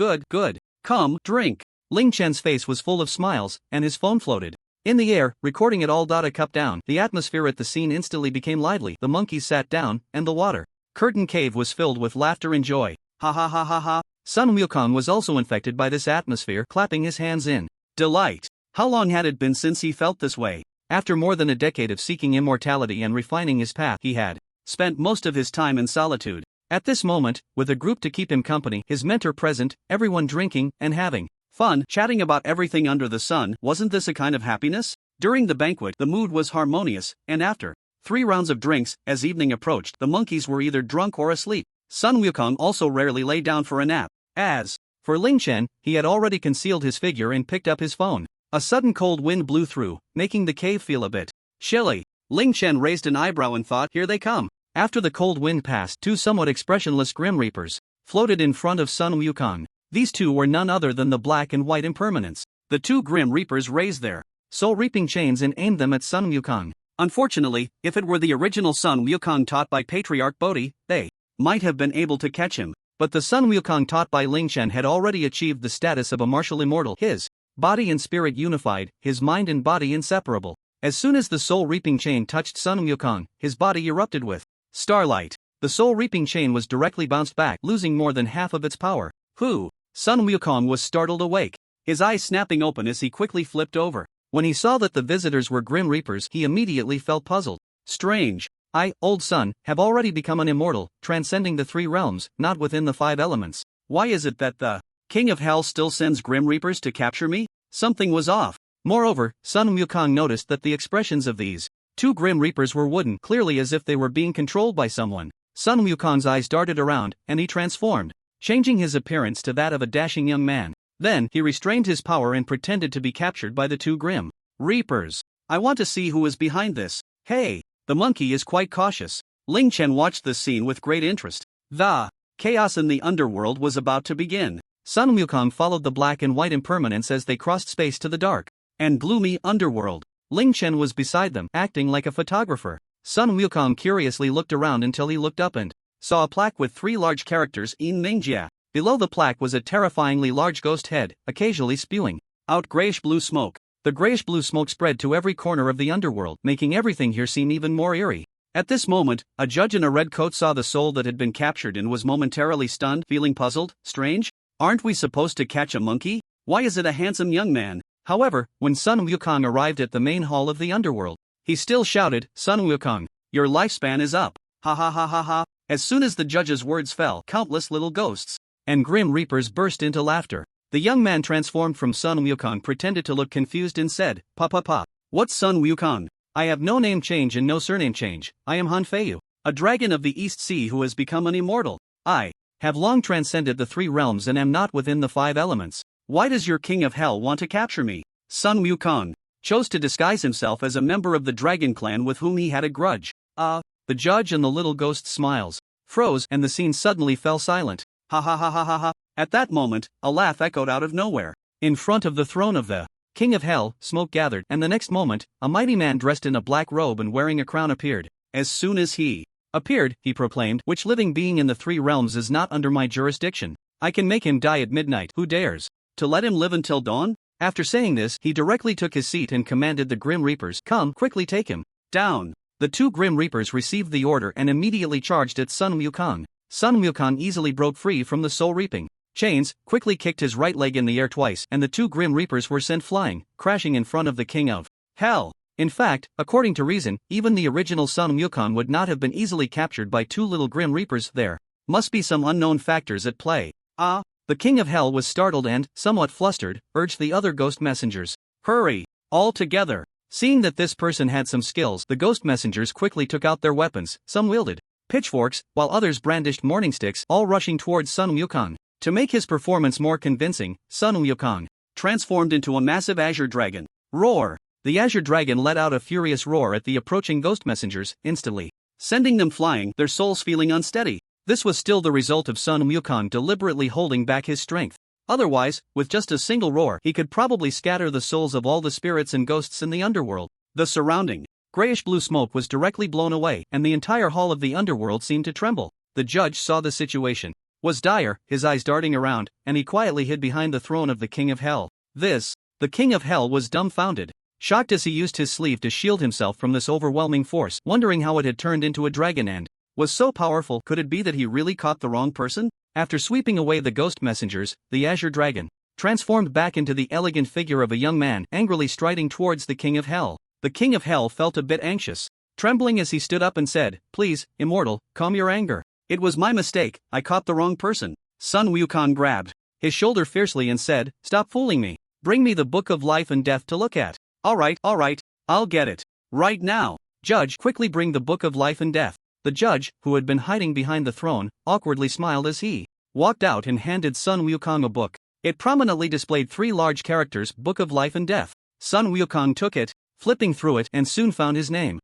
Come, drink." Ling Chen's face was full of smiles, and his phone floated in the air, recording it all. A cup down. The atmosphere at the scene instantly became lively. The monkeys sat down, and the water curtain cave was filled with laughter and joy. Ha ha ha ha ha. Sun Wukong was also infected by this atmosphere, clapping his hands in delight. How long had it been since he felt this way? After more than a decade of seeking immortality and refining his path, he had spent most of his time in solitude. At this moment, with a group to keep him company, his mentor present, everyone drinking and having fun, chatting about everything under the sun, wasn't this a kind of happiness? During the banquet, the mood was harmonious, and after 3 rounds of drinks, as evening approached, the monkeys were either drunk or asleep. Sun Wukong also rarely lay down for a nap. As for Ling Chen, he had already concealed his figure and picked up his phone. A sudden cold wind blew through, making the cave feel a bit chilly. Ling Chen raised an eyebrow and thought, "Here they come." After the cold wind passed, two somewhat expressionless Grim Reapers floated in front of Sun Wukong. These two were none other than the black and white impermanents. The two Grim Reapers raised their soul-reaping chains and aimed them at Sun Wukong. Unfortunately, if it were the original Sun Wukong taught by Patriarch Bodhi, they might have been able to catch him. But the Sun Wukong taught by Ling Chen had already achieved the status of a martial immortal, his body and spirit unified, his mind and body inseparable. As soon as the soul-reaping chain touched Sun Wukong, his body erupted with starlight. The soul-reaping chain was directly bounced back, losing more than half of its power. Sun Wukong was startled awake, his eyes snapping open as he quickly flipped over. When he saw that the visitors were Grim Reapers, he immediately felt puzzled. Strange. I, old son, have already become an immortal, transcending the three realms, not within the five elements. Why is it that the King of Hell still sends Grim Reapers to capture me? Something was off. Moreover, Sun Wukong noticed that the expressions of these two Grim Reapers were wooden, clearly as if they were being controlled by someone. Sun Wukong's eyes darted around, and he transformed, changing his appearance to that of a dashing young man. Then, he restrained his power and pretended to be captured by the two Grim Reapers. I want to see who is behind this. Hey, the monkey is quite cautious. Ling Chen watched this scene with great interest. The chaos in the underworld was about to begin. Sun Wukong followed the black and white impermanents as they crossed space to the dark and gloomy underworld. Ling Chen was beside them, acting like a photographer. Sun Wukong curiously looked around until he looked up and saw a plaque with three large characters in Mingjia. Below the plaque was a terrifyingly large ghost head, occasionally spewing out grayish-blue smoke. The grayish-blue smoke spread to every corner of the underworld, making everything here seem even more eerie. At this moment, a judge in a red coat saw the soul that had been captured and was momentarily stunned, feeling puzzled. Strange? Aren't we supposed to catch a monkey? Why is it a handsome young man? However, when Sun Wukong arrived at the main hall of the underworld, he still shouted, Sun Wukong, your lifespan is up. Ha ha ha ha ha. As soon as the judge's words fell, countless little ghosts and Grim Reapers burst into laughter. The young man transformed from Sun Wukong pretended to look confused and said, Pa. What's Sun Wukong? I have no name change and no surname change. I am Han Feiyu, a dragon of the East Sea who has become an immortal. I have long transcended the three realms and am not within the five elements. Why does your King of Hell want to capture me? Sun Wukong chose to disguise himself as a member of the dragon clan with whom he had a grudge. The judge and the little ghost's smiles froze and the scene suddenly fell silent. Ha ha ha ha ha ha. At that moment, a laugh echoed out of nowhere. In front of the throne of the King of Hell, smoke gathered, and the next moment, a mighty man dressed in a black robe and wearing a crown appeared. As soon as he appeared, he proclaimed, which living being in the three realms is not under my jurisdiction? I can make him die at midnight. Who dares to let him live until dawn? After saying this, he directly took his seat and commanded the Grim Reapers, come, quickly take him down. The two Grim Reapers received the order and immediately charged at Sun Wukong. Sun Wukong easily broke free from the soul-reaping chains, quickly kicked his right leg in the air twice, and the two Grim Reapers were sent flying, crashing in front of the King of Hell. In fact, according to reason, even the original Sun Wukong would not have been easily captured by two little Grim Reapers. There must be some unknown factors at play. The King of Hell was startled and, somewhat flustered, urged the other ghost messengers, hurry, all together. Seeing that this person had some skills, the ghost messengers quickly took out their weapons. Some wielded pitchforks, while others brandished morning sticks, all rushing towards Sun Wukong. To make his performance more convincing, Sun Wukong transformed into a massive azure dragon. Roar! The azure dragon let out a furious roar at the approaching ghost messengers, instantly sending them flying, their souls feeling unsteady. This was still the result of Sun Wukong deliberately holding back his strength. Otherwise, with just a single roar, he could probably scatter the souls of all the spirits and ghosts in the underworld. The surrounding grayish-blue smoke was directly blown away, and the entire hall of the underworld seemed to tremble. The judge saw the situation was dire, his eyes darting around, and he quietly hid behind the throne of the King of Hell. The King of Hell was dumbfounded, shocked as he used his sleeve to shield himself from this overwhelming force, wondering how it had turned into a dragon and was so powerful. Could it be that he really caught the wrong person? After sweeping away the ghost messengers, the azure dragon transformed back into the elegant figure of a young man, angrily striding towards the King of Hell. The King of Hell felt a bit anxious, trembling as he stood up and said, please, immortal, calm your anger. It was my mistake, I caught the wrong person. Sun Wukong grabbed his shoulder fiercely and said, stop fooling me. Bring me the Book of Life and Death to look at. Alright, I'll get it. Right now. Judge, quickly bring the Book of Life and Death. The judge, who had been hiding behind the throne, awkwardly smiled as he walked out and handed Sun Wukong a book. It prominently displayed three large characters, Book of Life and Death. Sun Wukong took it, flipping through it, and soon found his name.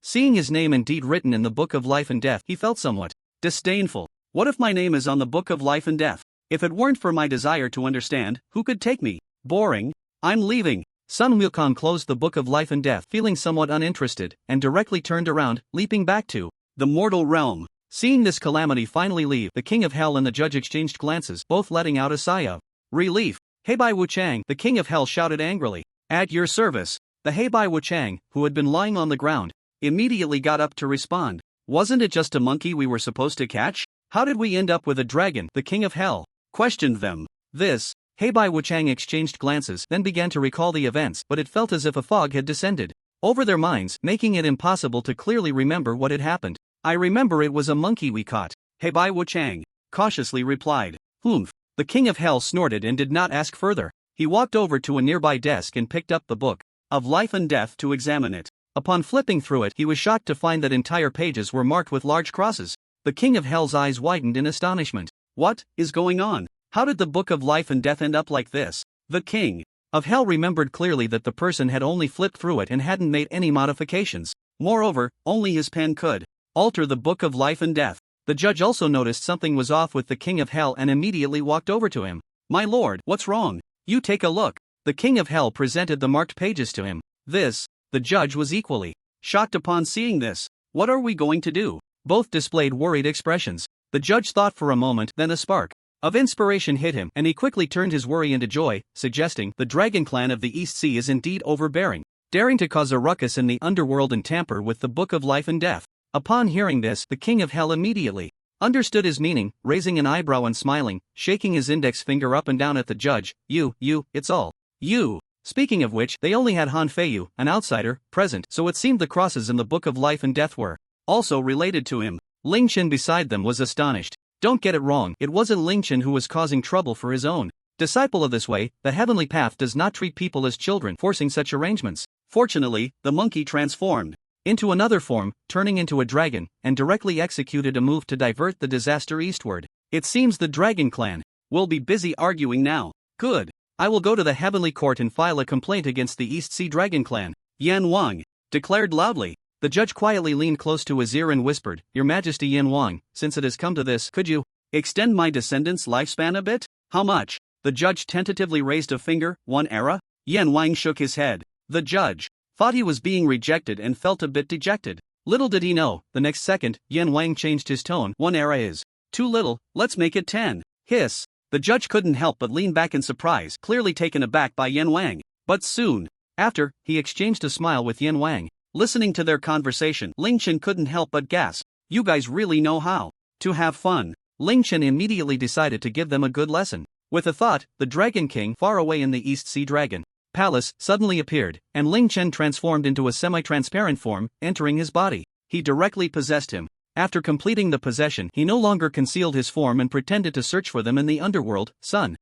Seeing his name indeed written in the Book of Life and Death, he felt somewhat disdainful. What if my name is on the Book of Life and Death? If it weren't for my desire to understand, who could take me? Boring. I'm leaving. Sun Wukong closed the Book of Life and Death, feeling somewhat uninterested, and directly turned around, leaping back to the mortal realm. Seeing this calamity finally leave, the King of Hell and the judge exchanged glances, both letting out a sigh of relief. Heibai Wuchang, the King of Hell shouted angrily. At your service. The Heibai Wuchang, who had been lying on the ground, immediately got up to respond. Wasn't it just a monkey we were supposed to catch? How did we end up with a dragon? The King of Hell questioned them. This, Heibai Wuchang exchanged glances, then began to recall the events, but it felt as if a fog had descended over their minds, making it impossible to clearly remember what had happened. I remember it was a monkey we caught, Heibai Wuchang cautiously replied. Humph. The King of Hell snorted and did not ask further. He walked over to a nearby desk and picked up the Book of Life and Death to examine it. Upon flipping through it, he was shocked to find that entire pages were marked with large crosses. The King of Hell's eyes widened in astonishment. What is going on? How did the Book of Life and Death end up like this? The King of Hell remembered clearly that the person had only flipped through it and hadn't made any modifications. Moreover, only his pen could alter the Book of Life and Death. The judge also noticed something was off with the King of Hell and immediately walked over to him. My lord, what's wrong? You take a look. The King of Hell presented the marked pages to him. The judge was equally shocked upon seeing this. What are we going to do? Both displayed worried expressions. The judge thought for a moment, then a spark of inspiration hit him, and he quickly turned his worry into joy, suggesting, the Dragon Clan of the East Sea is indeed overbearing, daring to cause a ruckus in the underworld and tamper with the Book of Life and Death. Upon hearing this, the King of Hell immediately understood his meaning, raising an eyebrow and smiling, shaking his index finger up and down at the judge. It's all you. Speaking of which, they only had Han Feiyu, an outsider, present, so it seemed the crosses in the Book of Life and Death were also related to him. Ling Chen beside them was astonished. Don't get it wrong, it wasn't Ling Chen who was causing trouble for his own disciple of this way. The heavenly path does not treat people as children, forcing such arrangements. Fortunately, the monkey transformed into another form, turning into a dragon, and directly executed a move to divert the disaster eastward. It seems the Dragon Clan will be busy arguing now. Good. I will go to the Heavenly Court and file a complaint against the East Sea Dragon Clan, Yan Wang declared loudly. The judge quietly leaned close to his ear and whispered, Your Majesty Yan Wang, since it has come to this, could you extend my descendants' lifespan a bit? How much? The judge tentatively raised a finger. 1 era? Yan Wang shook his head. The judge thought he was being rejected and felt a bit dejected. Little did he know, the next second, Yan Wang changed his tone. 1 era is too little, let's make it 10. Hiss. The judge couldn't help but lean back in surprise, clearly taken aback by Yan Wang. But soon after, he exchanged a smile with Yan Wang. Listening to their conversation, Ling Chen couldn't help but gasp. You guys really know how to have fun. Ling Chen immediately decided to give them a good lesson. With a thought, the Dragon King, far away in the East Sea Dragon Palace, suddenly appeared, and Ling Chen transformed into a semi-transparent form, entering his body. He directly possessed him. After completing the possession, he no longer concealed his form and pretended to search for them in the underworld. Son.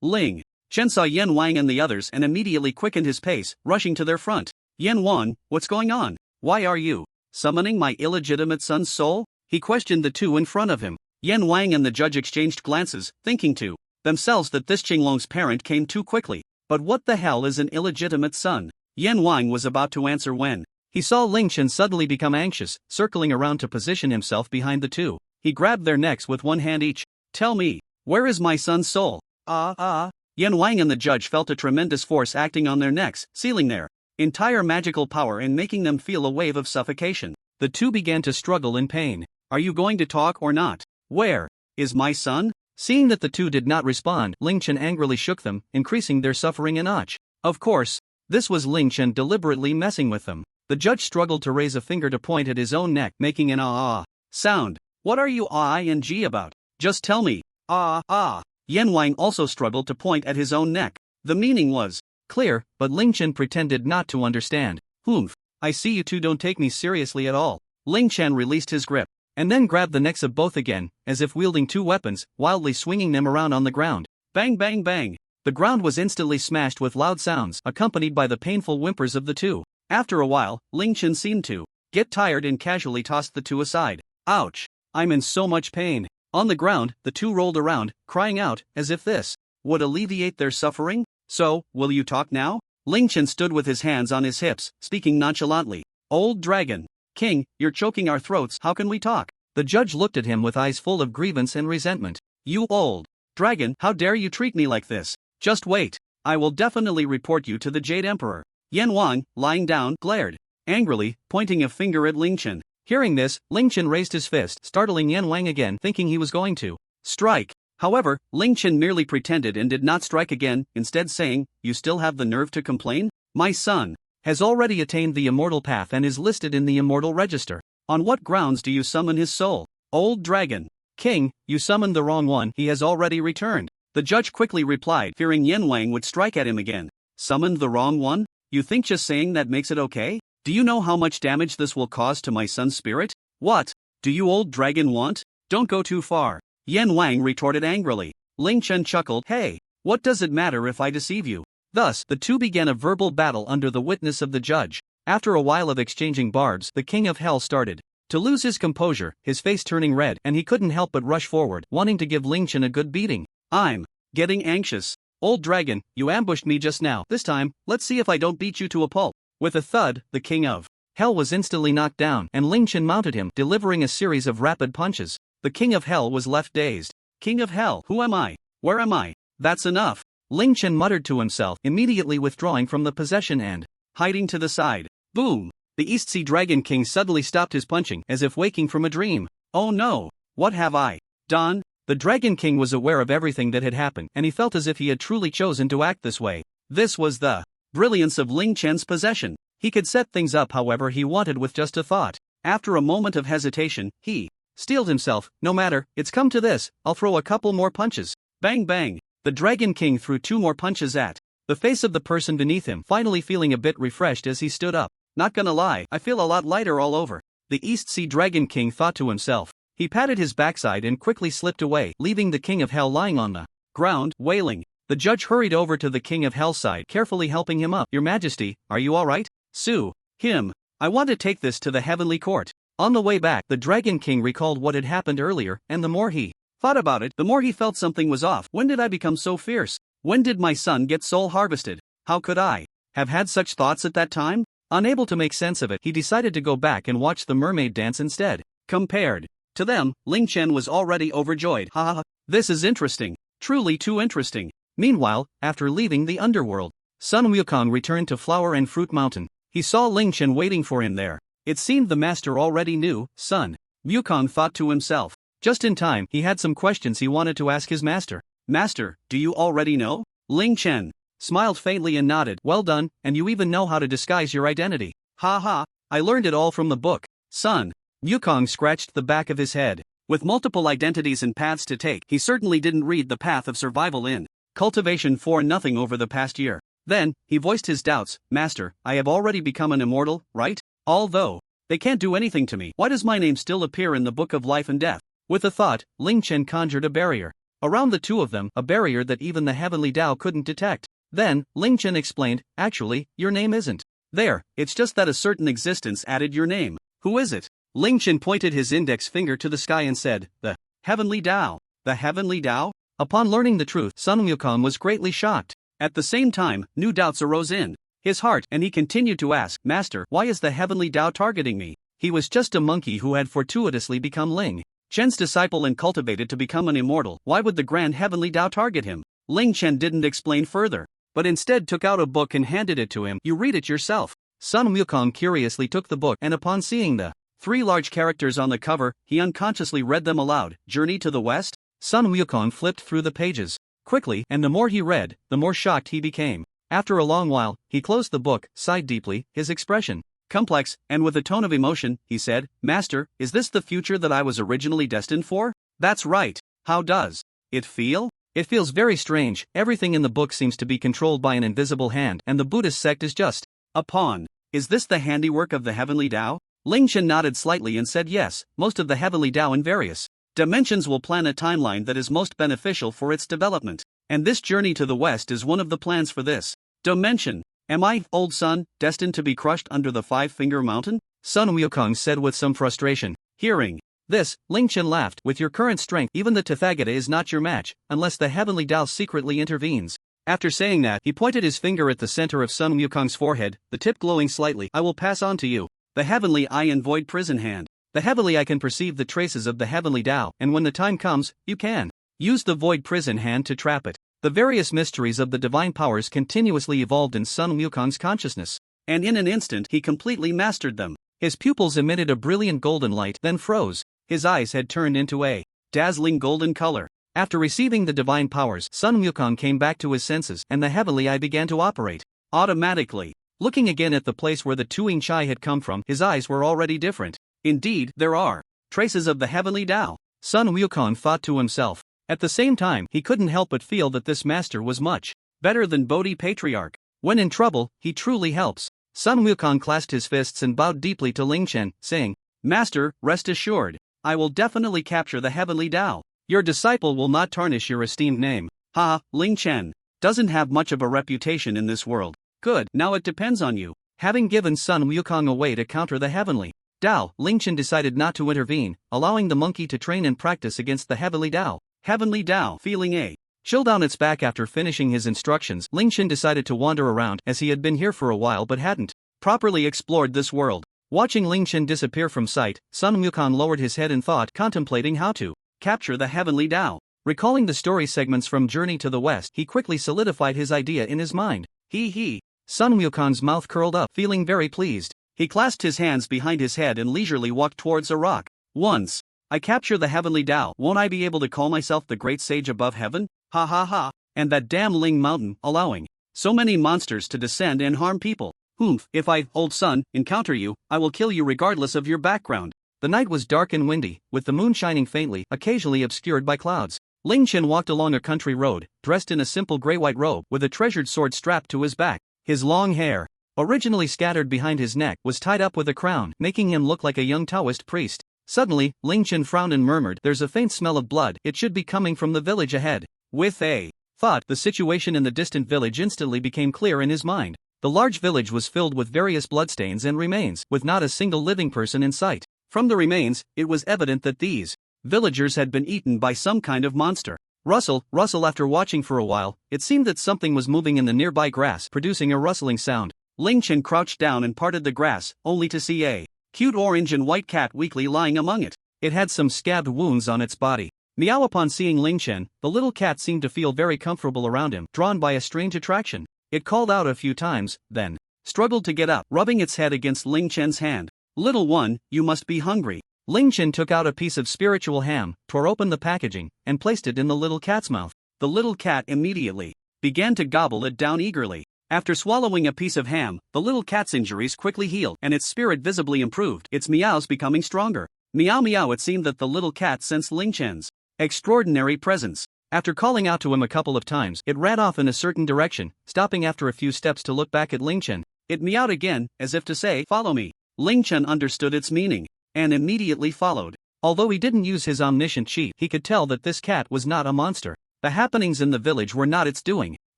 Ling Chen saw Yan Wang and the others and immediately quickened his pace, rushing to their front. Yan Wang, what's going on? Why are you summoning my illegitimate son's soul? He questioned the two in front of him. Yan Wang and the judge exchanged glances, thinking to themselves that this Qinglong's parent came too quickly. But what the hell is an illegitimate son? Yan Wang was about to answer when he saw Ling Chen suddenly become anxious, circling around to position himself behind the two. He grabbed their necks with one hand each. Tell me, where is my son's soul? Yan Wang and the judge felt a tremendous force acting on their necks, sealing their entire magical power and making them feel a wave of suffocation. The two began to struggle in pain. Are you going to talk or not? Where is my son? Seeing that the two did not respond, Ling Chen angrily shook them, increasing their suffering a notch. Of course, this was Ling Chen deliberately messing with them. The judge struggled to raise a finger to point at his own neck, making an ah sound. What are you ing about? Just tell me. Yan Wang also struggled to point at his own neck. The meaning was clear, but Ling Chen pretended not to understand. Humph. I see you two don't take me seriously at all. Ling Chen released his grip, and then grabbed the necks of both again, as if wielding two weapons, wildly swinging them around on the ground. Bang bang bang. The ground was instantly smashed with loud sounds, accompanied by the painful whimpers of the two. After a while, Ling Chen seemed to get tired and casually tossed the two aside. Ouch. I'm in so much pain. On the ground, the two rolled around, crying out, as if this would alleviate their suffering. So, will you talk now? Ling Chen stood with his hands on his hips, speaking nonchalantly. Old dragon. King, you're choking our throats, how can we talk? The judge looked at him with eyes full of grievance and resentment. You old dragon, how dare you treat me like this? Just wait. I will definitely report you to the Jade Emperor. Yan Wang, lying down, glared angrily, pointing a finger at Ling Chen. Hearing this, Ling Chen raised his fist, startling Yan Wang again, thinking he was going to strike. However, Ling Chen merely pretended and did not strike again, instead saying, "You still have the nerve to complain? My son has already attained the immortal path and is listed in the immortal register. On what grounds do you summon his soul? Old dragon. King, you summoned the wrong one, he has already returned." The judge quickly replied, fearing Yan Wang would strike at him again. Summoned the wrong one? You think just saying that makes it okay? Do you know how much damage this will cause to my son's spirit? What do you old dragon want? Don't go too far. Yan Wang retorted angrily. Ling Chen chuckled, hey, what does it matter if I deceive you? Thus, the two began a verbal battle under the witness of the judge. After a while of exchanging barbs, the king of hell started to lose his composure, his face turning red, and he couldn't help but rush forward, wanting to give Ling Chen a good beating. I'm getting anxious. Old dragon, you ambushed me just now. This time, let's see if I don't beat you to a pulp. With a thud, the king of hell was instantly knocked down, and Ling Chen mounted him, delivering a series of rapid punches. The king of hell was left dazed. King of hell, who am I? Where am I? That's enough. Ling Chen muttered to himself, immediately withdrawing from the possession and hiding to the side. Boom! The East Sea Dragon King suddenly stopped his punching, as if waking from a dream. Oh no! What have I done? The Dragon King was aware of everything that had happened, and he felt as if he had truly chosen to act this way. This was the brilliance of Ling Chen's possession. He could set things up however he wanted with just a thought. After a moment of hesitation, he steeled himself. No matter, it's come to this, I'll throw a couple more punches. Bang bang! The Dragon King threw 2 more punches at the face of the person beneath him, finally feeling a bit refreshed as he stood up. Not gonna lie, I feel a lot lighter all over. The East Sea Dragon King thought to himself. He patted his backside and quickly slipped away, leaving the King of Hell lying on the ground, wailing. The judge hurried over to the King of Hell's side, carefully helping him up. Your Majesty, are you alright? Sue him. I want to take this to the heavenly court. On the way back, the Dragon King recalled what had happened earlier, and the more he thought about it, the more he felt something was off. When did I become so fierce? When did my son get soul harvested? How could I have had such thoughts at that time? Unable to make sense of it, he decided to go back and watch the mermaid dance instead. Compared to them, Ling Chen was already overjoyed. Ha ha, this is interesting. Truly too interesting. Meanwhile, after leaving the underworld, Sun Wukong returned to Flower and Fruit Mountain. He saw Ling Chen waiting for him there. It seemed the master already knew. Sun Wukong thought to himself. Just in time, he had some questions he wanted to ask his master. Master, do you already know? Ling Chen smiled faintly and nodded. Well done, and you even know how to disguise your identity. Ha ha, I learned it all from the book. Sun Wukong scratched the back of his head. With multiple identities and paths to take, he certainly didn't read the path of survival in Cultivation for nothing over the past year. Then, he voiced his doubts. Master, I have already become an immortal, right? Although they can't do anything to me, why does my name still appear in the Book of Life and Death? With a thought, Ling Chen conjured a barrier around the two of them, a barrier that even the heavenly Tao couldn't detect. Then, Ling Chen explained, actually, your name isn't there, it's just that a certain existence added your name. Who is it? Ling Chen pointed his index finger to the sky and said, the heavenly Tao. The heavenly Tao? Upon learning the truth, Sun Wukong was greatly shocked. At the same time, new doubts arose in his heart, and he continued to ask, Master, why is the heavenly Tao targeting me? He was just a monkey who had fortuitously become Ling Chen's disciple and cultivated to become an immortal. Why would the grand heavenly Tao target him? Ling Chen didn't explain further, but instead took out a book and handed it to him. You read it yourself. Sun Wukong curiously took the book, and upon seeing the 3 large characters on the cover, he unconsciously read them aloud. Journey to the West? Sun Wukong flipped through the pages quickly, and the more he read, the more shocked he became. After a long while, he closed the book, sighed deeply, his expression complex, and with a tone of emotion, he said, Master, is this the future that I was originally destined for? That's right. How does it feel? It feels very strange. Everything in the book seems to be controlled by an invisible hand, and the Buddhist sect is just a pawn. Is this the handiwork of the heavenly Tao? Ling Chen nodded slightly and said yes, most of the heavenly Tao in various dimensions will plan a timeline that is most beneficial for its development. And this journey to the West is one of the plans for this dimension. Am I, old son, destined to be crushed under the 5-finger mountain? Sun Wukong said with some frustration. Hearing this, Ling Chen laughed. With your current strength, even the Tathagata is not your match, unless the heavenly Tao secretly intervenes. After saying that, he pointed his finger at the center of Sun Wukong's forehead, the tip glowing slightly. I will pass on to you The Heavenly Eye and Void Prison Hand. The Heavenly Eye can perceive the traces of the Heavenly Tao, and when the time comes, you can use the Void Prison Hand to trap it. The various mysteries of the divine powers continuously evolved in Sun Wukong's consciousness, and in an instant he completely mastered them. His pupils emitted a brilliant golden light, then froze. His eyes had turned into a dazzling golden color. After receiving the divine powers, Sun Wukong came back to his senses, and the Heavenly Eye began to operate automatically. Looking again at the place where the Tuing Chai had come from, his eyes were already different. Indeed, there are traces of the Heavenly Tao, Sun Wukong thought to himself. At the same time, he couldn't help but feel that this master was much better than Bodhi Patriarch. When in trouble, he truly helps. Sun Wukong clasped his fists and bowed deeply to Ling Chen, saying, "Master, rest assured, I will definitely capture the Heavenly Tao. Your disciple will not tarnish your esteemed name." Ha, Ling Chen doesn't have much of a reputation in this world. Good, now it depends on you. Having given Sun Wukong a way to counter the Heavenly Tao, Ling Chen decided not to intervene, allowing the monkey to train and practice against the Heavenly Tao. Heavenly Tao, feeling a chill down its back after finishing his instructions, Ling Chen decided to wander around, as he had been here for a while but hadn't properly explored this world. Watching Ling Chen disappear from sight, Sun Wukong lowered his head in thought, contemplating how to capture the Heavenly Tao. Recalling the story segments from Journey to the West, he quickly solidified his idea in his mind. He. Sun Wukong's mouth curled up, feeling very pleased. He clasped his hands behind his head and leisurely walked towards a rock. Once I capture the Heavenly Tao, won't I be able to call myself the great sage above heaven? Ha ha ha. And that damn Ling Mountain, allowing so many monsters to descend and harm people. Humph, if I, old son, encounter you, I will kill you regardless of your background. The night was dark and windy, with the moon shining faintly, occasionally obscured by clouds. Ling Chen walked along a country road, dressed in a simple gray-white robe, with a treasured sword strapped to his back. His long hair, originally scattered behind his neck, was tied up with a crown, making him look like a young Taoist priest. Suddenly, Ling Chen frowned and murmured, "There's a faint smell of blood, it should be coming from the village ahead." With a thought, the situation in the distant village instantly became clear in his mind. The large village was filled with various bloodstains and remains, with not a single living person in sight. From the remains, it was evident that these villagers had been eaten by some kind of monster. Rustle. After watching for a while, it seemed that something was moving in the nearby grass, producing a rustling sound. Ling Chen crouched down and parted the grass, only to see a cute orange and white cat weakly lying among it. It had some scabbed wounds on its body. Meow. Upon seeing Ling Chen, the little cat seemed to feel very comfortable around him, drawn by a strange attraction. It called out a few times, then struggled to get up, rubbing its head against Ling Chen's hand. "Little one, you must be hungry." Ling Chen took out a piece of spiritual ham, tore open the packaging, and placed it in the little cat's mouth. The little cat immediately began to gobble it down eagerly. After swallowing a piece of ham, the little cat's injuries quickly healed, and its spirit visibly improved, its meows becoming stronger. Meow. It seemed that the little cat sensed Ling Chen's extraordinary presence. After calling out to him a couple of times, it ran off in a certain direction, stopping after a few steps to look back at Ling Chen. It meowed again, as if to say, "Follow me." Ling Chen understood its meaning, and immediately followed. Although he didn't use his omniscient chi, he could tell that this cat was not a monster. The happenings in the village were not its doing.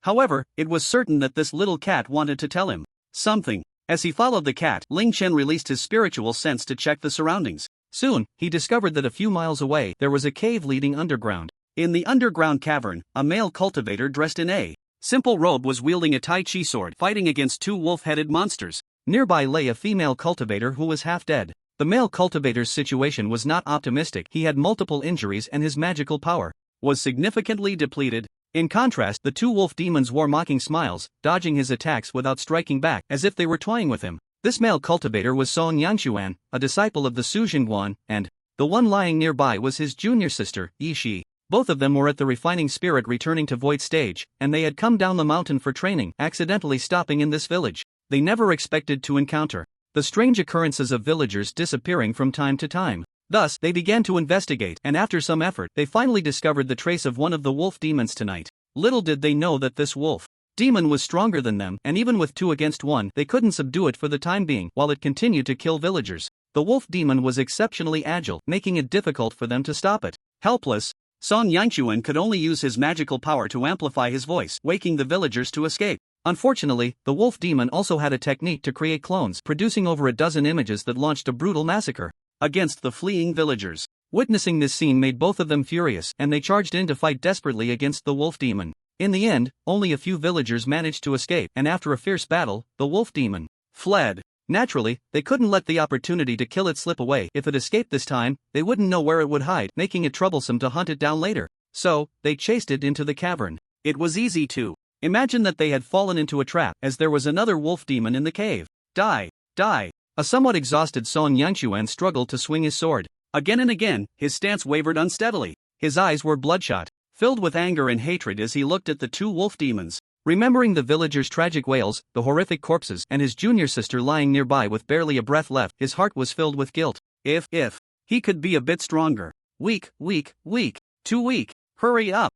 However, it was certain that this little cat wanted to tell him something. As he followed the cat, Ling Chen released his spiritual sense to check the surroundings. Soon, he discovered that a few miles away, there was a cave leading underground. In the underground cavern, a male cultivator dressed in a simple robe was wielding a Tai Chi sword, fighting against two wolf-headed monsters. Nearby lay a female cultivator who was half dead. The male cultivator's situation was not optimistic. He had multiple injuries and his magical power was significantly depleted. In contrast, the two wolf demons wore mocking smiles, dodging his attacks without striking back, as if they were toying with him. This male cultivator was Song Yangshuan, a disciple of the Su Jingguan, and the one lying nearby was his junior sister, Yi Shi. Both of them were at the refining spirit returning to void stage, and they had come down the mountain for training, accidentally stopping in this village. They never expected to encounter the strange occurrences of villagers disappearing from time to time. Thus, they began to investigate, and after some effort, they finally discovered the trace of one of the wolf demons tonight. Little did they know that this wolf demon was stronger than them, and even with 2 against 1, they couldn't subdue it for the time being, while it continued to kill villagers. The wolf demon was exceptionally agile, making it difficult for them to stop it. Helpless, Song Yangshuan could only use his magical power to amplify his voice, waking the villagers to escape. Unfortunately, the wolf demon also had a technique to create clones, producing over a dozen images that launched a brutal massacre against the fleeing villagers. Witnessing this scene made both of them furious, and they charged in to fight desperately against the wolf demon. In the end, only a few villagers managed to escape, and after a fierce battle, the wolf demon fled. Naturally, they couldn't let the opportunity to kill it slip away. If it escaped this time, they wouldn't know where it would hide, making it troublesome to hunt it down later. So, they chased it into the cavern. It was easy to imagine that they had fallen into a trap, as there was another wolf demon in the cave. Die! Die! A somewhat exhausted Song Yanquan struggled to swing his sword. Again and again, his stance wavered unsteadily. His eyes were bloodshot, filled with anger and hatred as he looked at the two wolf demons. Remembering the villagers' tragic wails, the horrific corpses, and his junior sister lying nearby with barely a breath left, his heart was filled with guilt. If he could be a bit stronger. Weak, too weak. Hurry up,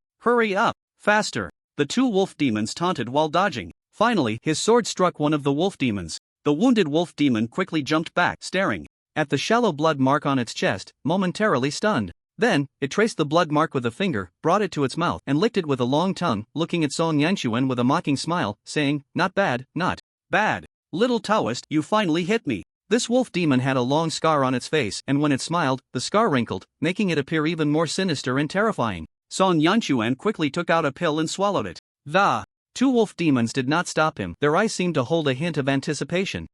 faster. The two wolf demons taunted while dodging. Finally, his sword struck one of the wolf demons. The wounded wolf demon quickly jumped back, staring at the shallow blood mark on its chest, momentarily stunned. Then, it traced the blood mark with a finger, brought it to its mouth, and licked it with a long tongue, looking at Song Yanquan with a mocking smile, saying, "Not bad, not bad. Little Taoist, you finally hit me." This wolf demon had a long scar on its face, and when it smiled, the scar wrinkled, making it appear even more sinister and terrifying. Song Yanquan quickly took out a pill and swallowed it. The two wolf demons did not stop him. Their eyes seemed to hold a hint of anticipation.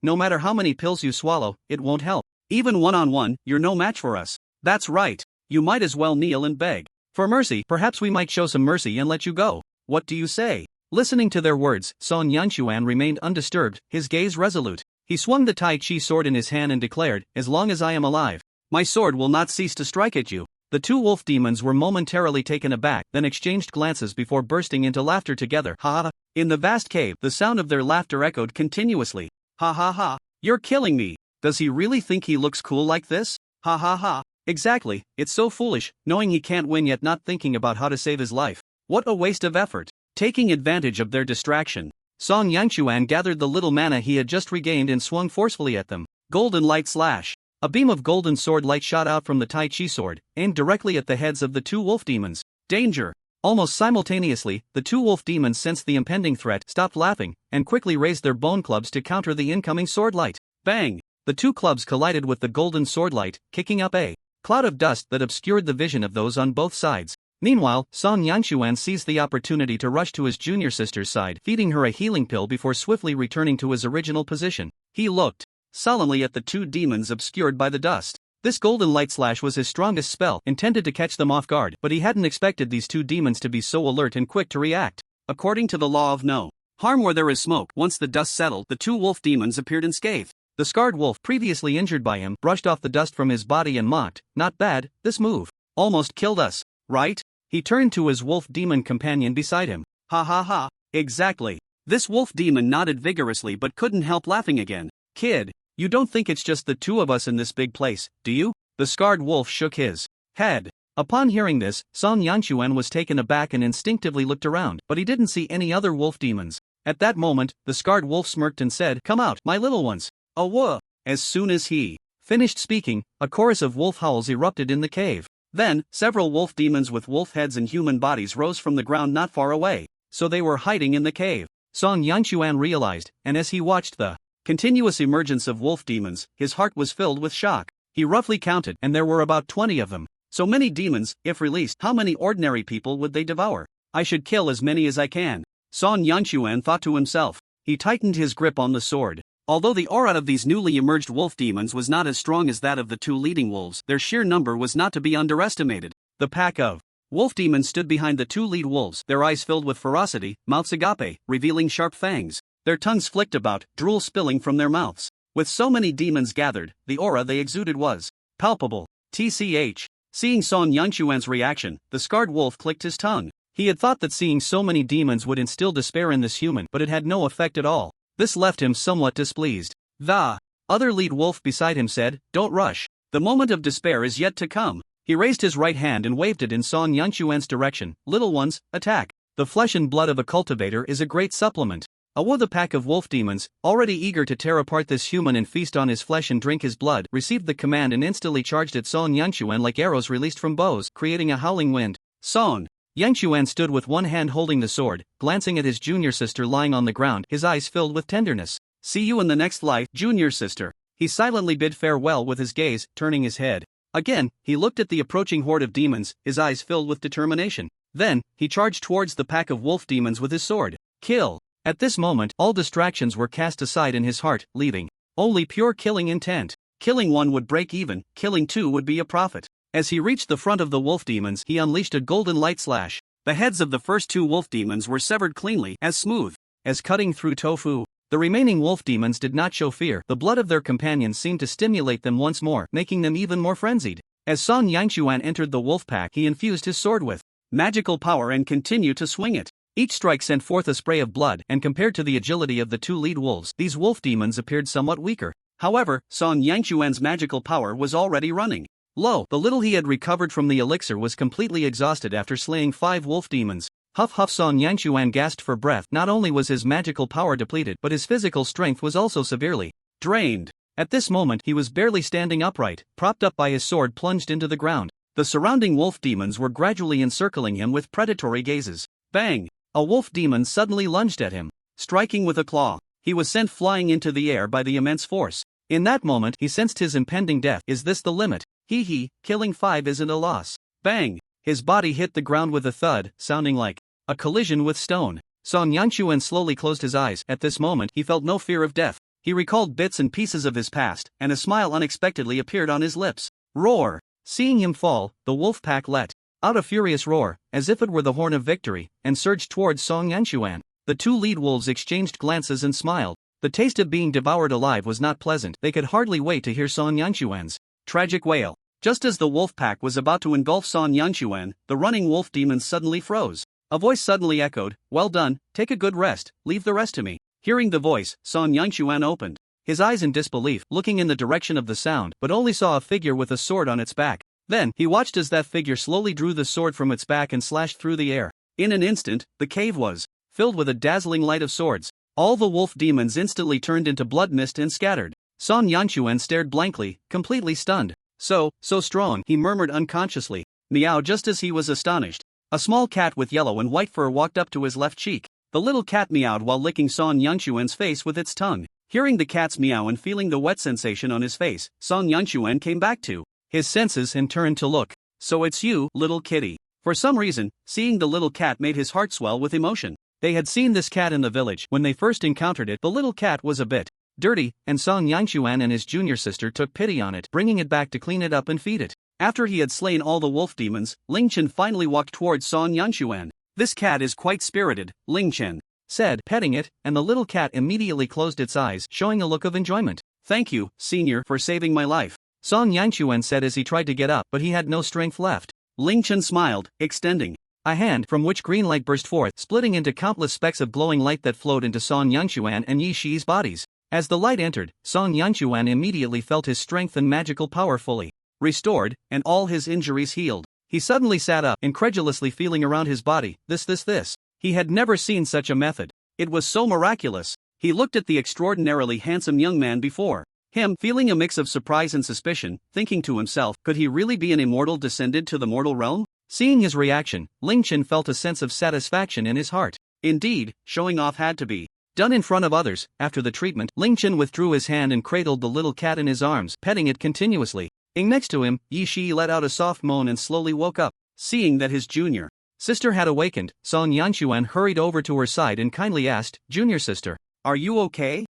No matter how many pills you swallow, it won't help. Even one-on-one, you're no match for us. That's right. You might as well kneel and beg for mercy. Perhaps we might show some mercy and let you go. What do you say? Listening to their words, Song Yanquan remained undisturbed, his gaze resolute. He swung the Tai Chi sword in his hand and declared, "As long as I am alive, my sword will not cease to strike at you." The two wolf demons were momentarily taken aback, then exchanged glances before bursting into laughter together. Ha ha! In the vast cave, the sound of their laughter echoed continuously. Ha ha ha! You're killing me! Does he really think he looks cool like this? Ha ha ha! Exactly, it's so foolish, knowing he can't win yet not thinking about how to save his life. What a waste of effort. Taking advantage of their distraction, Song Yanquan gathered the little mana he had just regained and swung forcefully at them. Golden light slash. A beam of golden sword light shot out from the Tai Chi sword, aimed directly at the heads of the two wolf demons. Danger! Almost simultaneously, the two wolf demons sensed the impending threat, stopped laughing, and quickly raised their bone clubs to counter the incoming sword light. Bang! The two clubs collided with the golden sword light, kicking up a cloud of dust that obscured the vision of those on both sides. Meanwhile, Song Yanquan seized the opportunity to rush to his junior sister's side, feeding her a healing pill before swiftly returning to his original position. He looked solemnly at the two demons obscured by the dust. This golden light slash was his strongest spell, intended to catch them off guard, but he hadn't expected these two demons to be so alert and quick to react. According to the law of no harm where there is smoke, once the dust settled, the two wolf demons appeared unscathed. The scarred wolf, previously injured by him, brushed off the dust from his body and mocked, "Not bad, this move almost killed us, right?" He turned to his wolf demon companion beside him. Ha ha ha, exactly. This wolf demon nodded vigorously but couldn't help laughing again. "Kid, you don't think it's just the two of us in this big place, do you?" The scarred wolf shook his head. Upon hearing this, Song Yanquan was taken aback and instinctively looked around, but he didn't see any other wolf demons. At that moment, the scarred wolf smirked and said, "Come out, my little ones." "Oh whoa!" As soon as he finished speaking, a chorus of wolf howls erupted in the cave. Then, several wolf demons with wolf heads and human bodies rose from the ground not far away. So they were hiding in the cave. Song Yanquan realized, and as he watched the continuous emergence of wolf demons, his heart was filled with shock. He roughly counted, and there were about 20 of them. So many demons, if released, how many ordinary people would they devour? I should kill as many as I can. Song Yanquan thought to himself. He tightened his grip on the sword. Although the aura of these newly emerged wolf demons was not as strong as that of the two leading wolves, their sheer number was not to be underestimated. The pack of wolf demons stood behind the two lead wolves, their eyes filled with ferocity, mouths agape, revealing sharp fangs. Their tongues flicked about, drool spilling from their mouths. With so many demons gathered, the aura they exuded was palpable. TCH. Seeing Song Yanquan's reaction, the scarred wolf clicked his tongue. He had thought that seeing so many demons would instill despair in this human, but it had no effect at all. This left him somewhat displeased. The other lead wolf beside him said, "Don't rush. The moment of despair is yet to come." He raised his right hand and waved it in Song Yanquan's direction. "Little ones, attack. The flesh and blood of a cultivator is a great supplement." The pack of wolf demons, already eager to tear apart this human and feast on his flesh and drink his blood, received the command and instantly charged at Song Yanquan like arrows released from bows, creating a howling wind. Song Yanquan stood with one hand holding the sword, glancing at his junior sister lying on the ground, his eyes filled with tenderness. "See you in the next life, junior sister." He silently bid farewell with his gaze, turning his head. Again, he looked at the approaching horde of demons, his eyes filled with determination. Then, he charged towards the pack of wolf demons with his sword. Kill! At this moment, all distractions were cast aside in his heart, leaving only pure killing intent. Killing one would break even, killing two would be a profit. As he reached the front of the wolf demons, he unleashed a golden light slash. The heads of the first two wolf demons were severed cleanly, as smooth as cutting through tofu. The remaining wolf demons did not show fear. The blood of their companions seemed to stimulate them once more, making them even more frenzied. As Song Yangchuan entered the wolf pack, he infused his sword with magical power and continued to swing it. Each strike sent forth a spray of blood, and compared to the agility of the two lead wolves, these wolf demons appeared somewhat weaker. However, Song Yangchuan's magical power was already running low. The little he had recovered from the elixir was completely exhausted after slaying 5 wolf demons. Huff huff. Song Yangchuan gasped for breath. Not only was his magical power depleted, but his physical strength was also severely drained. At this moment he was barely standing upright, propped up by his sword plunged into the ground. The surrounding wolf demons were gradually encircling him with predatory gazes. Bang! A wolf demon suddenly lunged at him, striking with a claw. He was sent flying into the air by the immense force. In that moment he sensed his impending death. Is this the limit? Hee, killing 5 isn't a loss. Bang! His body hit the ground with a thud, sounding like a collision with stone. Song Yangchuan slowly closed his eyes. At this moment he felt no fear of death. He recalled bits and pieces of his past, and a smile unexpectedly appeared on his lips. Roar! Seeing him fall, the wolf pack let out a furious roar, as if it were the horn of victory, and surged towards Song Yangchuan. The two lead wolves exchanged glances and smiled. The taste of being devoured alive was not pleasant. They could hardly wait to hear Song Yangchuan's tragic wail. Just as the wolf pack was about to engulf Song Yangchuan, the running wolf demons suddenly froze. A voice suddenly echoed, "Well done, take a good rest, leave the rest to me." Hearing the voice, Song Yangchuan opened his eyes in disbelief, looking in the direction of the sound, but only saw a figure with a sword on its back. Then, he watched as that figure slowly drew the sword from its back and slashed through the air. In an instant, the cave was filled with a dazzling light of swords. All the wolf demons instantly turned into blood mist and scattered. Song Yangchuan stared blankly, completely stunned. So strong, he murmured unconsciously. Meow. Just as he was astonished, a small cat with yellow and white fur walked up to his left cheek. The little cat meowed while licking Song Yangchuan's face with its tongue. Hearing the cat's meow and feeling the wet sensation on his face, Song Yangchuan came back to his senses and turned to look. "So it's you, little kitty." For some reason, seeing the little cat made his heart swell with emotion. They had seen this cat in the village. When they first encountered it, the little cat was a bit dirty, and Song Yangchuan and his junior sister took pity on it, bringing it back to clean it up and feed it. After he had slain all the wolf demons, Ling Chen finally walked towards Song Yangchuan. "This cat is quite spirited," Ling Chen said, petting it, and the little cat immediately closed its eyes, showing a look of enjoyment. "Thank you, senior, for saving my life," Song Yangchuan said as he tried to get up, but he had no strength left. Ling Chen smiled, extending a hand from which green light burst forth, splitting into countless specks of glowing light that flowed into Song Yangchuan and Yi Shi's bodies. As the light entered, Song Yangchuan immediately felt his strength and magical power fully restored, and all his injuries healed. He suddenly sat up, incredulously feeling around his body. This. He had never seen such a method. It was so miraculous. He looked at the extraordinarily handsome young man before him, feeling a mix of surprise and suspicion, thinking to himself, could he really be an immortal descended to the mortal realm? Seeing his reaction, Ling Chen felt a sense of satisfaction in his heart. Indeed, showing off had to be done in front of others. After the treatment, Ling Chen withdrew his hand and cradled the little cat in his arms, petting it continuously. Next to him, Yi Shi let out a soft moan and slowly woke up. Seeing that his junior sister had awakened, Song Yangchuan hurried over to her side and kindly asked, "Junior sister, are you okay?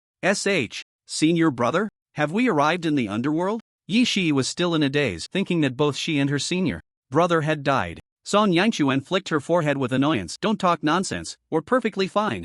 Senior brother? Have we arrived in the underworld?" Yi Shi was still in a daze, thinking that both she and her senior brother had died. Song Yangchuan flicked her forehead with annoyance. "Don't talk nonsense, we're perfectly fine."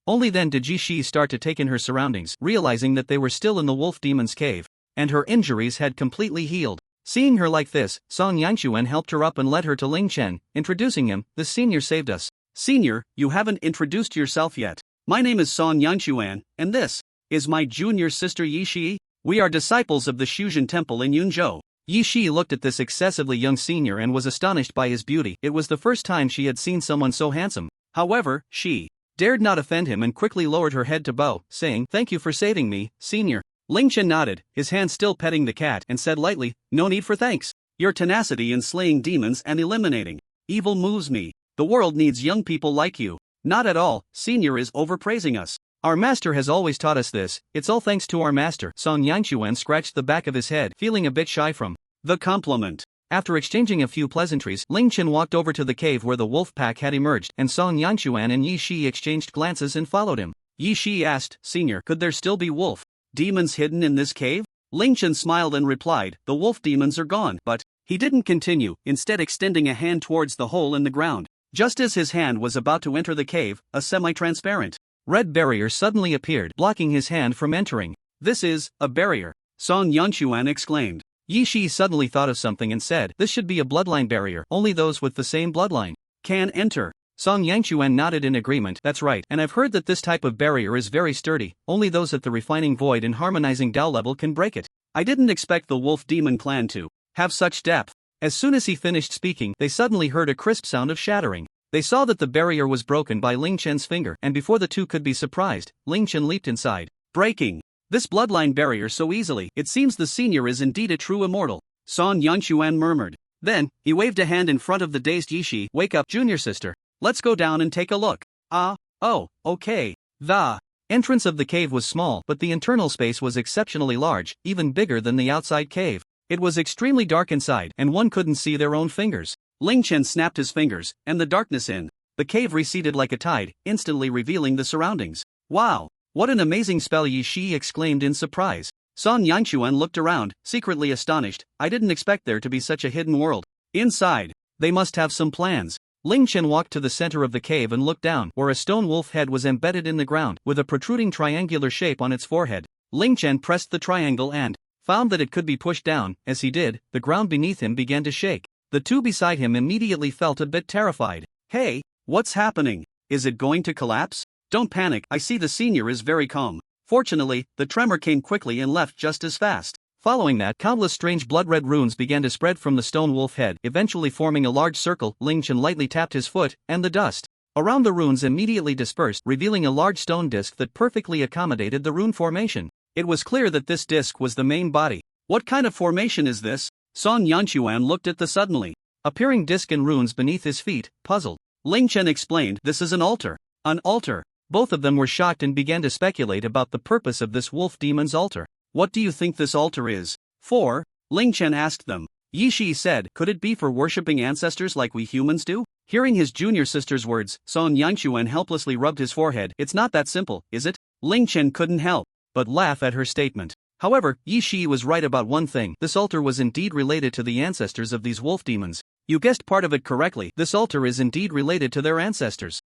Only then did Yi Shi start to take in her surroundings, realizing that they were still in the wolf demon's cave, and her injuries had completely healed. Seeing her like this, Song Yangchuan helped her up and led her to Ling Chen, introducing him. "The senior saved us." "Senior, you haven't introduced yourself yet. My name is Song Yangchuan, and this is my junior sister Yi Shi. We are disciples of the Shuzhen Temple in Yunzhou." Yi Shi looked at this excessively young senior and was astonished by his beauty. It was the first time she had seen someone so handsome. However, she dared not offend him and quickly lowered her head to bow, saying, "Thank you for saving me, senior." Ling Chen nodded, his hand still petting the cat, and said lightly, "No need for thanks. Your tenacity in slaying demons and eliminating evil moves me. The world needs young people like you." "Not at all, senior is overpraising us. Our master has always taught us this. It's all thanks to our master." Song Yangchuan scratched the back of his head, feeling a bit shy from the compliment. After exchanging a few pleasantries, Ling Chen walked over to the cave where the wolf pack had emerged, and Song Yanquan and Yi Shi exchanged glances and followed him. Yi Shi asked, "Senior, could there still be wolf demons hidden in this cave?" Ling Chen smiled and replied, "The wolf demons are gone," but he didn't continue, instead extending a hand towards the hole in the ground. Just as his hand was about to enter the cave, a semi-transparent red barrier suddenly appeared, blocking his hand from entering. "This is a barrier," Song Yanquan exclaimed. Yi Shi suddenly thought of something and said, "This should be a bloodline barrier, only those with the same bloodline can enter." Song Yanquan nodded in agreement. "That's right, and I've heard that this type of barrier is very sturdy, only those at the refining void and harmonizing Dao level can break it. I didn't expect the wolf demon clan to have such depth." As soon as he finished speaking, they suddenly heard a crisp sound of shattering. They saw that the barrier was broken by Ling Chen's finger, and before the two could be surprised, Ling Chen leaped inside, breaking this bloodline barrier so easily. "It seems the senior is indeed a true immortal," Song Yanquan murmured. Then, he waved a hand in front of the dazed Yi Shi. "Wake up, junior sister. Let's go down and take a look." Oh, okay." The entrance of the cave was small, but the internal space was exceptionally large, even bigger than the outside cave. It was extremely dark inside, and one couldn't see their own fingers. Ling Chen snapped his fingers, and the darkness in the cave receded like a tide, instantly revealing the surroundings. "Wow! What an amazing spell!" Yi Shi exclaimed in surprise. Song Yanquan looked around, secretly astonished. "I didn't expect there to be such a hidden world inside. They must have some plans." Ling Chen walked to the center of the cave and looked down, where a stone wolf head was embedded in the ground, with a protruding triangular shape on its forehead. Ling Chen pressed the triangle and found that it could be pushed down. As he did, the ground beneath him began to shake. The two beside him immediately felt a bit terrified. "Hey, what's happening? Is it going to collapse?" "Don't panic, I see the senior is very calm." Fortunately, the tremor came quickly and left just as fast. Following that, countless strange blood-red runes began to spread from the stone wolf head, eventually forming a large circle. Ling Chen lightly tapped his foot, and the dust around the runes immediately dispersed, revealing a large stone disc that perfectly accommodated the rune formation. It was clear that this disc was the main body. "What kind of formation is this?" Song Yanquan looked at the suddenly appearing disc and runes beneath his feet, puzzled. Ling Chen explained, "This is an altar." "An altar?" Both of them were shocked and began to speculate about the purpose of this wolf demon's altar. "What do you think this altar is for?" Ling Chen asked them. Yi Shi said, "Could it be for worshipping ancestors like we humans do?" Hearing his junior sister's words, Song Yanquan helplessly rubbed his forehead. "It's not that simple, is it?" Ling Chen couldn't help but laugh at her statement. However, Yi Shi was right about one thing: this altar was indeed related to the ancestors of these wolf demons. "You guessed part of it correctly, this altar is indeed related to their ancestors."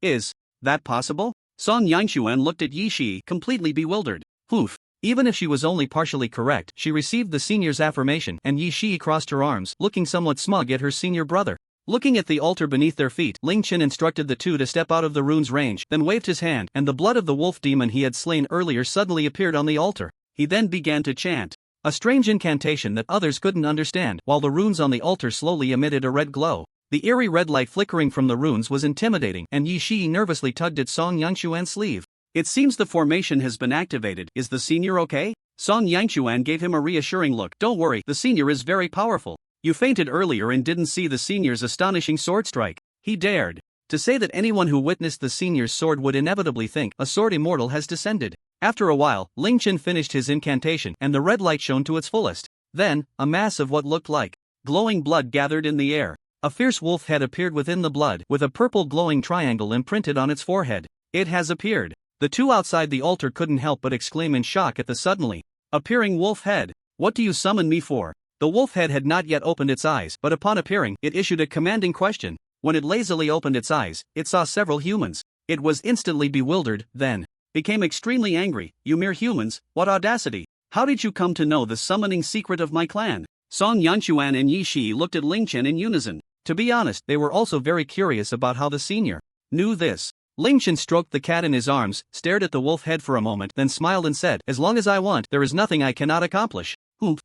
Is that possible?" Song Yanquan looked at Yi Shi, completely bewildered. Oof. Even if she was only partially correct, she received the senior's affirmation, and Yi Shi crossed her arms, looking somewhat smug at her senior brother. Looking at the altar beneath their feet, Ling Chen instructed the two to step out of the rune's range, then waved his hand, and the blood of the wolf demon he had slain earlier suddenly appeared on the altar. He then began to chant a strange incantation that others couldn't understand, while the runes on the altar slowly emitted a red glow. The eerie red light flickering from the runes was intimidating, and Yi Shi nervously tugged at Song Yanquan's sleeve. "It seems the formation has been activated. Is the senior okay?" Song Yanquan gave him a reassuring look. "Don't worry, the senior is very powerful. You fainted earlier and didn't see the senior's astonishing sword strike." He dared to say that anyone who witnessed the senior's sword would inevitably think a sword immortal has descended. After a while, Ling Chen finished his incantation, and the red light shone to its fullest. Then, a mass of what looked like glowing blood gathered in the air. A fierce wolf head appeared within the blood, with a purple glowing triangle imprinted on its forehead. "It has appeared." The two outside the altar couldn't help but exclaim in shock at the suddenly appearing wolf head. "What do you summon me for?" The wolf head had not yet opened its eyes, but upon appearing, it issued a commanding question. When it lazily opened its eyes, it saw several humans. It was instantly bewildered, then became extremely angry. "You mere humans, what audacity! How did you come to know the summoning secret of my clan?" Song Yanquan and Yi Shi looked at Ling Chen in unison. To be honest, they were also very curious about how the senior knew this. Ling Chen stroked the cat in his arms, stared at the wolf head for a moment, then smiled and said, "As long as I want, there is nothing I cannot accomplish."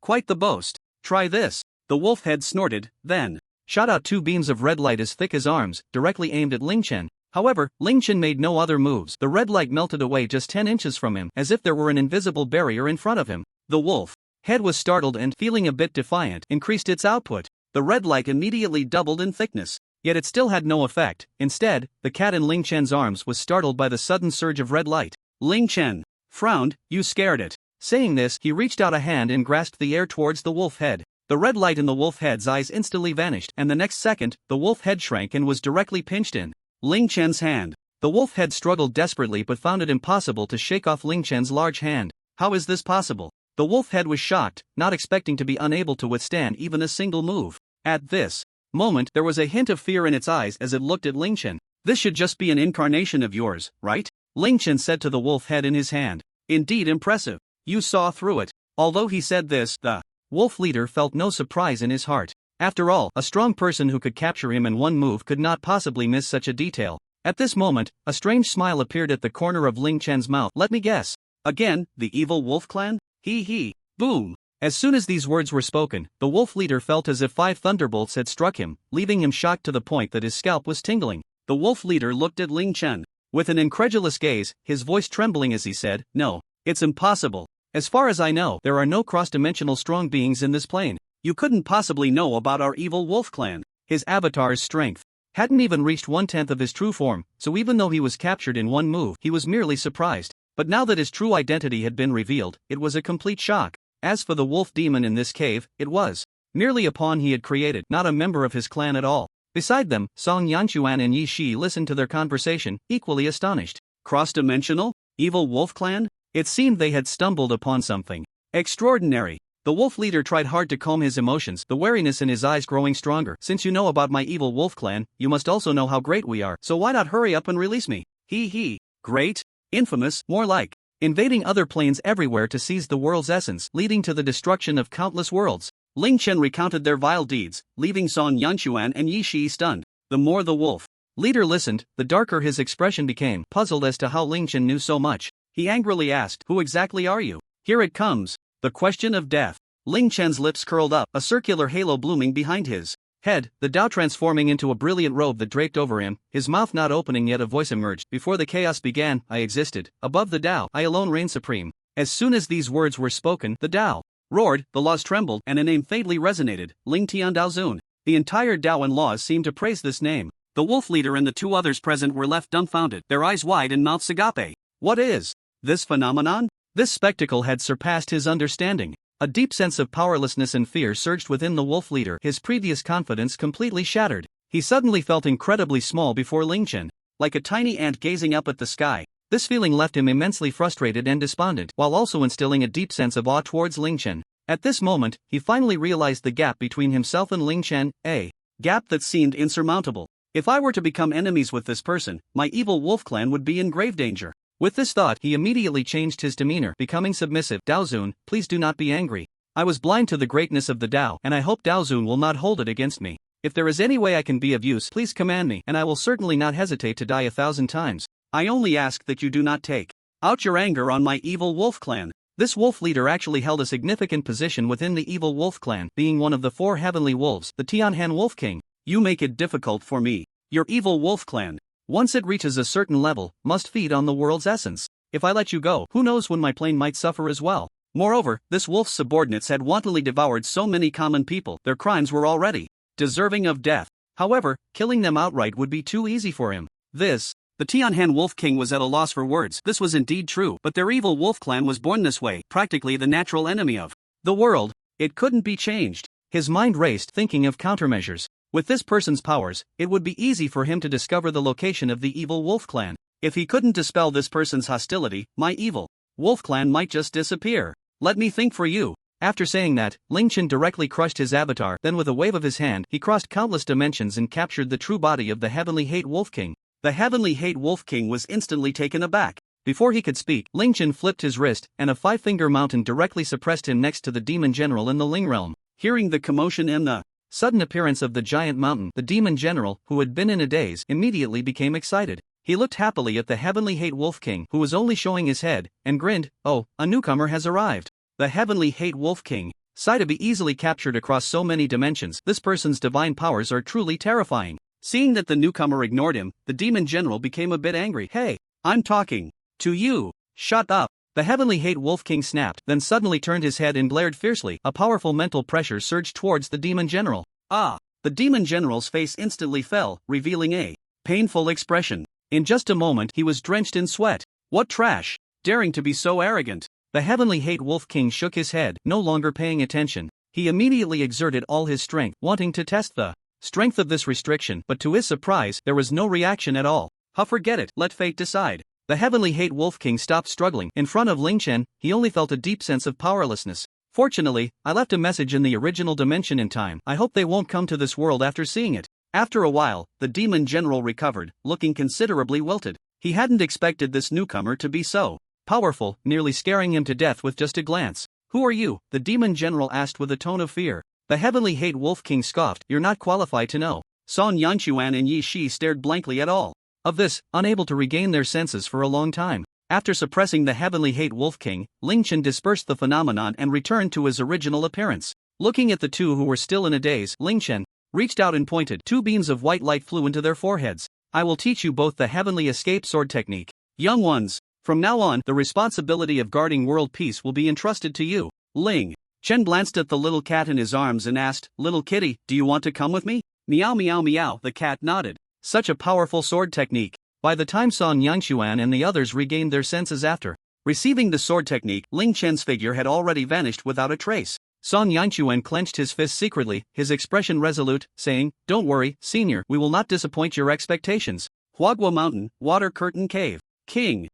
Quite the boast. "Try this." The wolf head snorted, then shot out two beams of red light as thick as arms, directly aimed at Ling Chen. However, Ling Chen made no other moves. The red light melted away just 10 inches from him, as if there were an invisible barrier in front of him. The wolf head was startled and, feeling a bit defiant, increased its output. The red light immediately doubled in thickness. Yet it still had no effect. Instead, the cat in Ling Chen's arms was startled by the sudden surge of red light. Ling Chen frowned. "You scared it." Saying this, he reached out a hand and grasped the air towards the wolf head. The red light in the wolf head's eyes instantly vanished, and the next second, the wolf head shrank and was directly pinched in Ling Chen's hand. The wolf head struggled desperately but found it impossible to shake off Ling Chen's large hand. How is this possible? The wolf head was shocked, not expecting to be unable to withstand even a single move. At this moment, there was a hint of fear in its eyes as it looked at Ling Chen. This should just be an incarnation of yours, right? Ling Chen said to the wolf head in his hand. Indeed impressive. You saw through it. Although he said this, the wolf leader felt no surprise in his heart. After all, a strong person who could capture him in one move could not possibly miss such a detail. At this moment, a strange smile appeared at the corner of Ling Chen's mouth. Let me guess. Again, the evil wolf clan? Hee. Boom. As soon as these words were spoken, the wolf leader felt as if 5 thunderbolts had struck him, leaving him shocked to the point that his scalp was tingling. The wolf leader looked at Ling Chen with an incredulous gaze, his voice trembling as he said, "No, it's impossible. As far as I know, there are no cross-dimensional strong beings in this plane. You couldn't possibly know about our evil wolf clan." His avatar's strength hadn't even reached 1/10 of his true form, so even though he was captured in one move, he was merely surprised. But now that his true identity had been revealed, it was a complete shock. As for the wolf demon in this cave, it was merely a pawn he had created, not a member of his clan at all. Beside them, Song Yanchuan and Yi Shi listened to their conversation, equally astonished. Cross-dimensional? Evil wolf clan? It seemed they had stumbled upon something extraordinary. The wolf leader tried hard to calm his emotions, the wariness in his eyes growing stronger. Since you know about my evil wolf clan, you must also know how great we are, so why not hurry up and release me? Hee. Great? Infamous? More like invading other planes everywhere to seize the world's essence, leading to the destruction of countless worlds. Ling Chen recounted their vile deeds, leaving Song Yanchuan and Yi Shi stunned. The more the wolf leader listened, the darker his expression became. Puzzled as to how Ling Chen knew so much, he angrily asked, "Who exactly are you?" Here it comes. The question of death. Ling Chen's lips curled up, a circular halo blooming behind his head, the Dao transforming into a brilliant robe that draped over him, his mouth not opening yet a voice emerged. Before the chaos began, I existed. Above the Dao, I alone reign supreme. As soon as these words were spoken, the Dao roared, the laws trembled, and a name faintly resonated, Ling Tian Dao Zun. The entire Dao and laws seemed to praise this name. The wolf leader and the 2 others present were left dumbfounded, their eyes wide and mouths agape. What is this phenomenon? This spectacle had surpassed his understanding. A deep sense of powerlessness and fear surged within the wolf leader, his previous confidence completely shattered. He suddenly felt incredibly small before Ling Chen, like a tiny ant gazing up at the sky. This feeling left him immensely frustrated and despondent, while also instilling a deep sense of awe towards Ling Chen. At this moment, he finally realized the gap between himself and Ling Chen, a gap that seemed insurmountable. If I were to become enemies with this person, my evil wolf clan would be in grave danger. With this thought, he immediately changed his demeanor, becoming submissive. Daozun, please do not be angry. I was blind to the greatness of the Dao, and I hope Daozun will not hold it against me. If there is any way I can be of use, please command me, and I will certainly not hesitate to die 1,000 times. I only ask that you do not take out your anger on my evil wolf clan. This wolf leader actually held a significant position within the evil wolf clan, being one of the 4 heavenly wolves, the Tianhan Wolf King. You make it difficult for me. Your evil wolf clan, once it reaches a certain level, must feed on the world's essence. If I let you go, who knows when my plane might suffer as well. Moreover, this wolf's subordinates had wantonly devoured so many common people, their crimes were already deserving of death. However, killing them outright would be too easy for him. The Tianhan Wolf King was at a loss for words. This was indeed true, but their evil wolf clan was born this way, practically the natural enemy of the world. It couldn't be changed. His mind raced, thinking of countermeasures. With this person's powers, it would be easy for him to discover the location of the evil wolf clan. If he couldn't dispel this person's hostility, my evil wolf clan might just disappear. Let me think for you. After saying that, Ling Chen directly crushed his avatar, then with a wave of his hand, he crossed countless dimensions and captured the true body of the Heavenly Hate Wolf King. The Heavenly Hate Wolf King was instantly taken aback. Before he could speak, Ling Chen flipped his wrist, and a 5-finger mountain directly suppressed him next to the demon general in the Ling realm. Hearing the commotion and the sudden appearance of the giant mountain, the demon general, who had been in a daze, immediately became excited. He looked happily at the Heavenly Hate Wolf King, who was only showing his head, and grinned. Oh, a newcomer has arrived. The Heavenly Hate Wolf King sighed to be easily captured across so many dimensions. This person's divine powers are truly terrifying. Seeing that the newcomer ignored him, the demon general became a bit angry. Hey, I'm talking to you. Shut up. The Heavenly Hate Wolf King snapped, then suddenly turned his head and glared fiercely. A powerful mental pressure surged towards the demon general. The demon general's face instantly fell, revealing a painful expression. In just a moment, he was drenched in sweat. What trash! Daring to be so arrogant. The Heavenly Hate Wolf King shook his head, no longer paying attention. He immediately exerted all his strength, wanting to test the strength of this restriction, but to his surprise, there was no reaction at all. Forget it, let fate decide. The heavenly hate Wolf King stopped struggling. In front of Ling Chen, he only felt a deep sense of powerlessness. Fortunately, I left a message in the original dimension in time. I hope they won't come to this world after seeing it. After a while, the demon general recovered, looking considerably wilted. He hadn't expected this newcomer to be so powerful, nearly scaring him to death with just a glance. Who are you? The demon general asked with a tone of fear. The heavenly hate Wolf King scoffed. You're not qualified to know. Son Yanquan and Yi Shi stared blankly at all of this, unable to regain their senses for a long time. After suppressing the heavenly hate Wolf King, Ling Chen dispersed the phenomenon and returned to his original appearance. Looking at the two who were still in a daze, Ling Chen reached out and pointed. 2 beams of white light flew into their foreheads. I will teach you both the heavenly escape sword technique. Young ones, from now on, the responsibility of guarding world peace will be entrusted to you. Ling Chen glanced at the little cat in his arms and asked, Little kitty, do you want to come with me? Meow meow meow, the cat nodded. Such a powerful sword technique. By the time Son Yanquan and the others regained their senses after receiving the sword technique, Ling Chen's figure had already vanished without a trace. Son Yanquan clenched his fist secretly, his expression resolute, saying, Don't worry, senior, we will not disappoint your expectations. Huagua Mountain, Water Curtain Cave. King.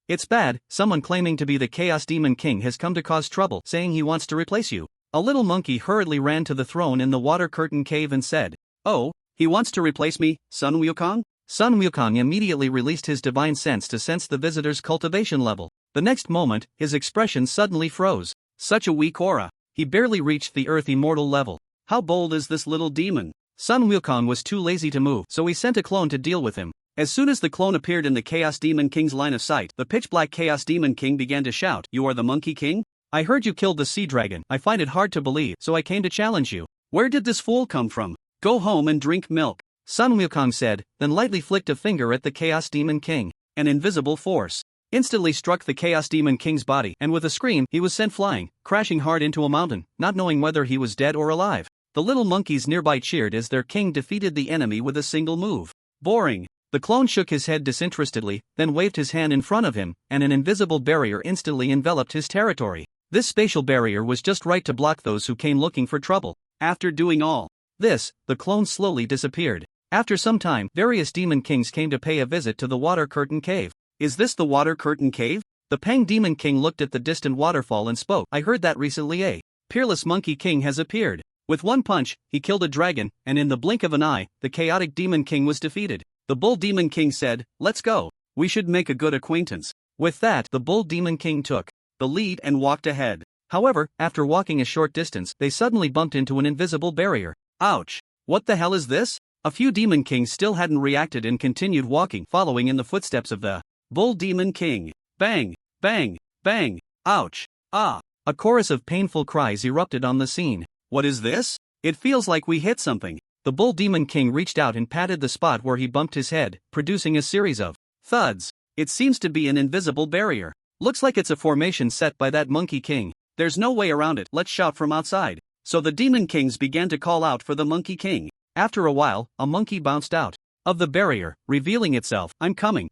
It's bad, someone claiming to be the Chaos Demon King has come to cause trouble, saying he wants to replace you. A little monkey hurriedly ran to the throne in the Water Curtain Cave and said, Oh, he wants to replace me, Sun Wukong? Sun Wukong immediately released his divine sense to sense the visitor's cultivation level. The next moment, his expression suddenly froze. Such a weak aura. He barely reached the Earth Immortal level. How bold is this little demon? Sun Wukong was too lazy to move, so he sent a clone to deal with him. As soon as the clone appeared in the Chaos Demon King's line of sight, the pitch-black Chaos Demon King began to shout, You are the Monkey King? I heard you killed the sea dragon. I find it hard to believe, so I came to challenge you. Where did this fool come from? Go home and drink milk. Sun Wukong said, then lightly flicked a finger at the Chaos Demon King. An invisible force instantly struck the Chaos Demon King's body, and with a scream, he was sent flying, crashing hard into a mountain, not knowing whether he was dead or alive. The little monkeys nearby cheered as their king defeated the enemy with a single move. Boring. The clone shook his head disinterestedly, then waved his hand in front of him, and an invisible barrier instantly enveloped his territory. This spatial barrier was just right to block those who came looking for trouble. After doing all this, the clone slowly disappeared. After some time, various demon kings came to pay a visit to the Water Curtain Cave. Is this the Water Curtain Cave? The Pang Demon King looked at the distant waterfall and spoke. I heard that recently a peerless Monkey King has appeared. With one punch, he killed a dragon, and in the blink of an eye, the chaotic Demon King was defeated. The Bull Demon King said, Let's go. We should make a good acquaintance. With that, the Bull Demon King took the lead and walked ahead. However, after walking a short distance, they suddenly bumped into an invisible barrier. Ouch! What the hell is this? A few Demon Kings still hadn't reacted and continued walking, following in the footsteps of the Bull Demon King. Bang! Bang! Bang! Ouch! Ah! A chorus of painful cries erupted on the scene. What is this? It feels like we hit something. The Bull Demon King reached out and patted the spot where he bumped his head, producing a series of thuds. It seems to be an invisible barrier. Looks like it's a formation set by that Monkey King. There's no way around it, let's shout from outside. So the Demon Kings began to call out for the Monkey King. After a while, a monkey bounced out of the barrier, revealing itself. I'm coming.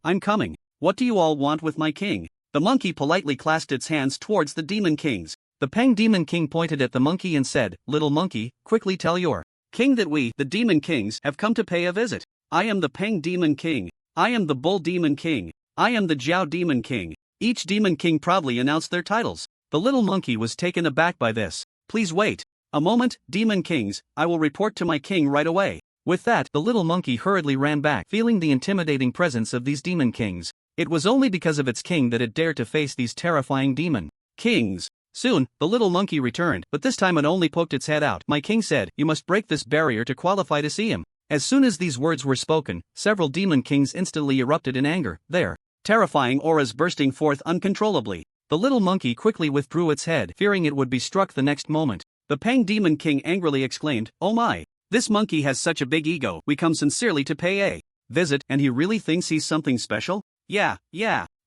What do you all want with my king? The monkey politely clasped its hands towards the Demon Kings. The Pang Demon King pointed at the monkey and said, Little monkey, quickly tell your king that we, the Demon Kings, have come to pay a visit. I am the Pang Demon King. I am the Bull Demon King. I am the Jiao Demon King. Each Demon King proudly announced their titles. The little monkey was taken aback by this. Please wait a moment, Demon Kings, I will report to my king right away. With that, the little monkey hurriedly ran back, feeling the intimidating presence of these Demon Kings. It was only because of its king that it dared to face these terrifying Demon Kings. Soon, the little monkey returned, but this time it only poked its head out. My king said, You must break this barrier to qualify to see him. As soon as these words were spoken, several Demon Kings instantly erupted in anger, their terrifying auras bursting forth uncontrollably. The little monkey quickly withdrew its head, fearing it would be struck the next moment. The Pang Demon King angrily exclaimed, Oh my! This monkey has such a big ego. We come sincerely to pay a visit, and he really thinks he's something special? Yeah.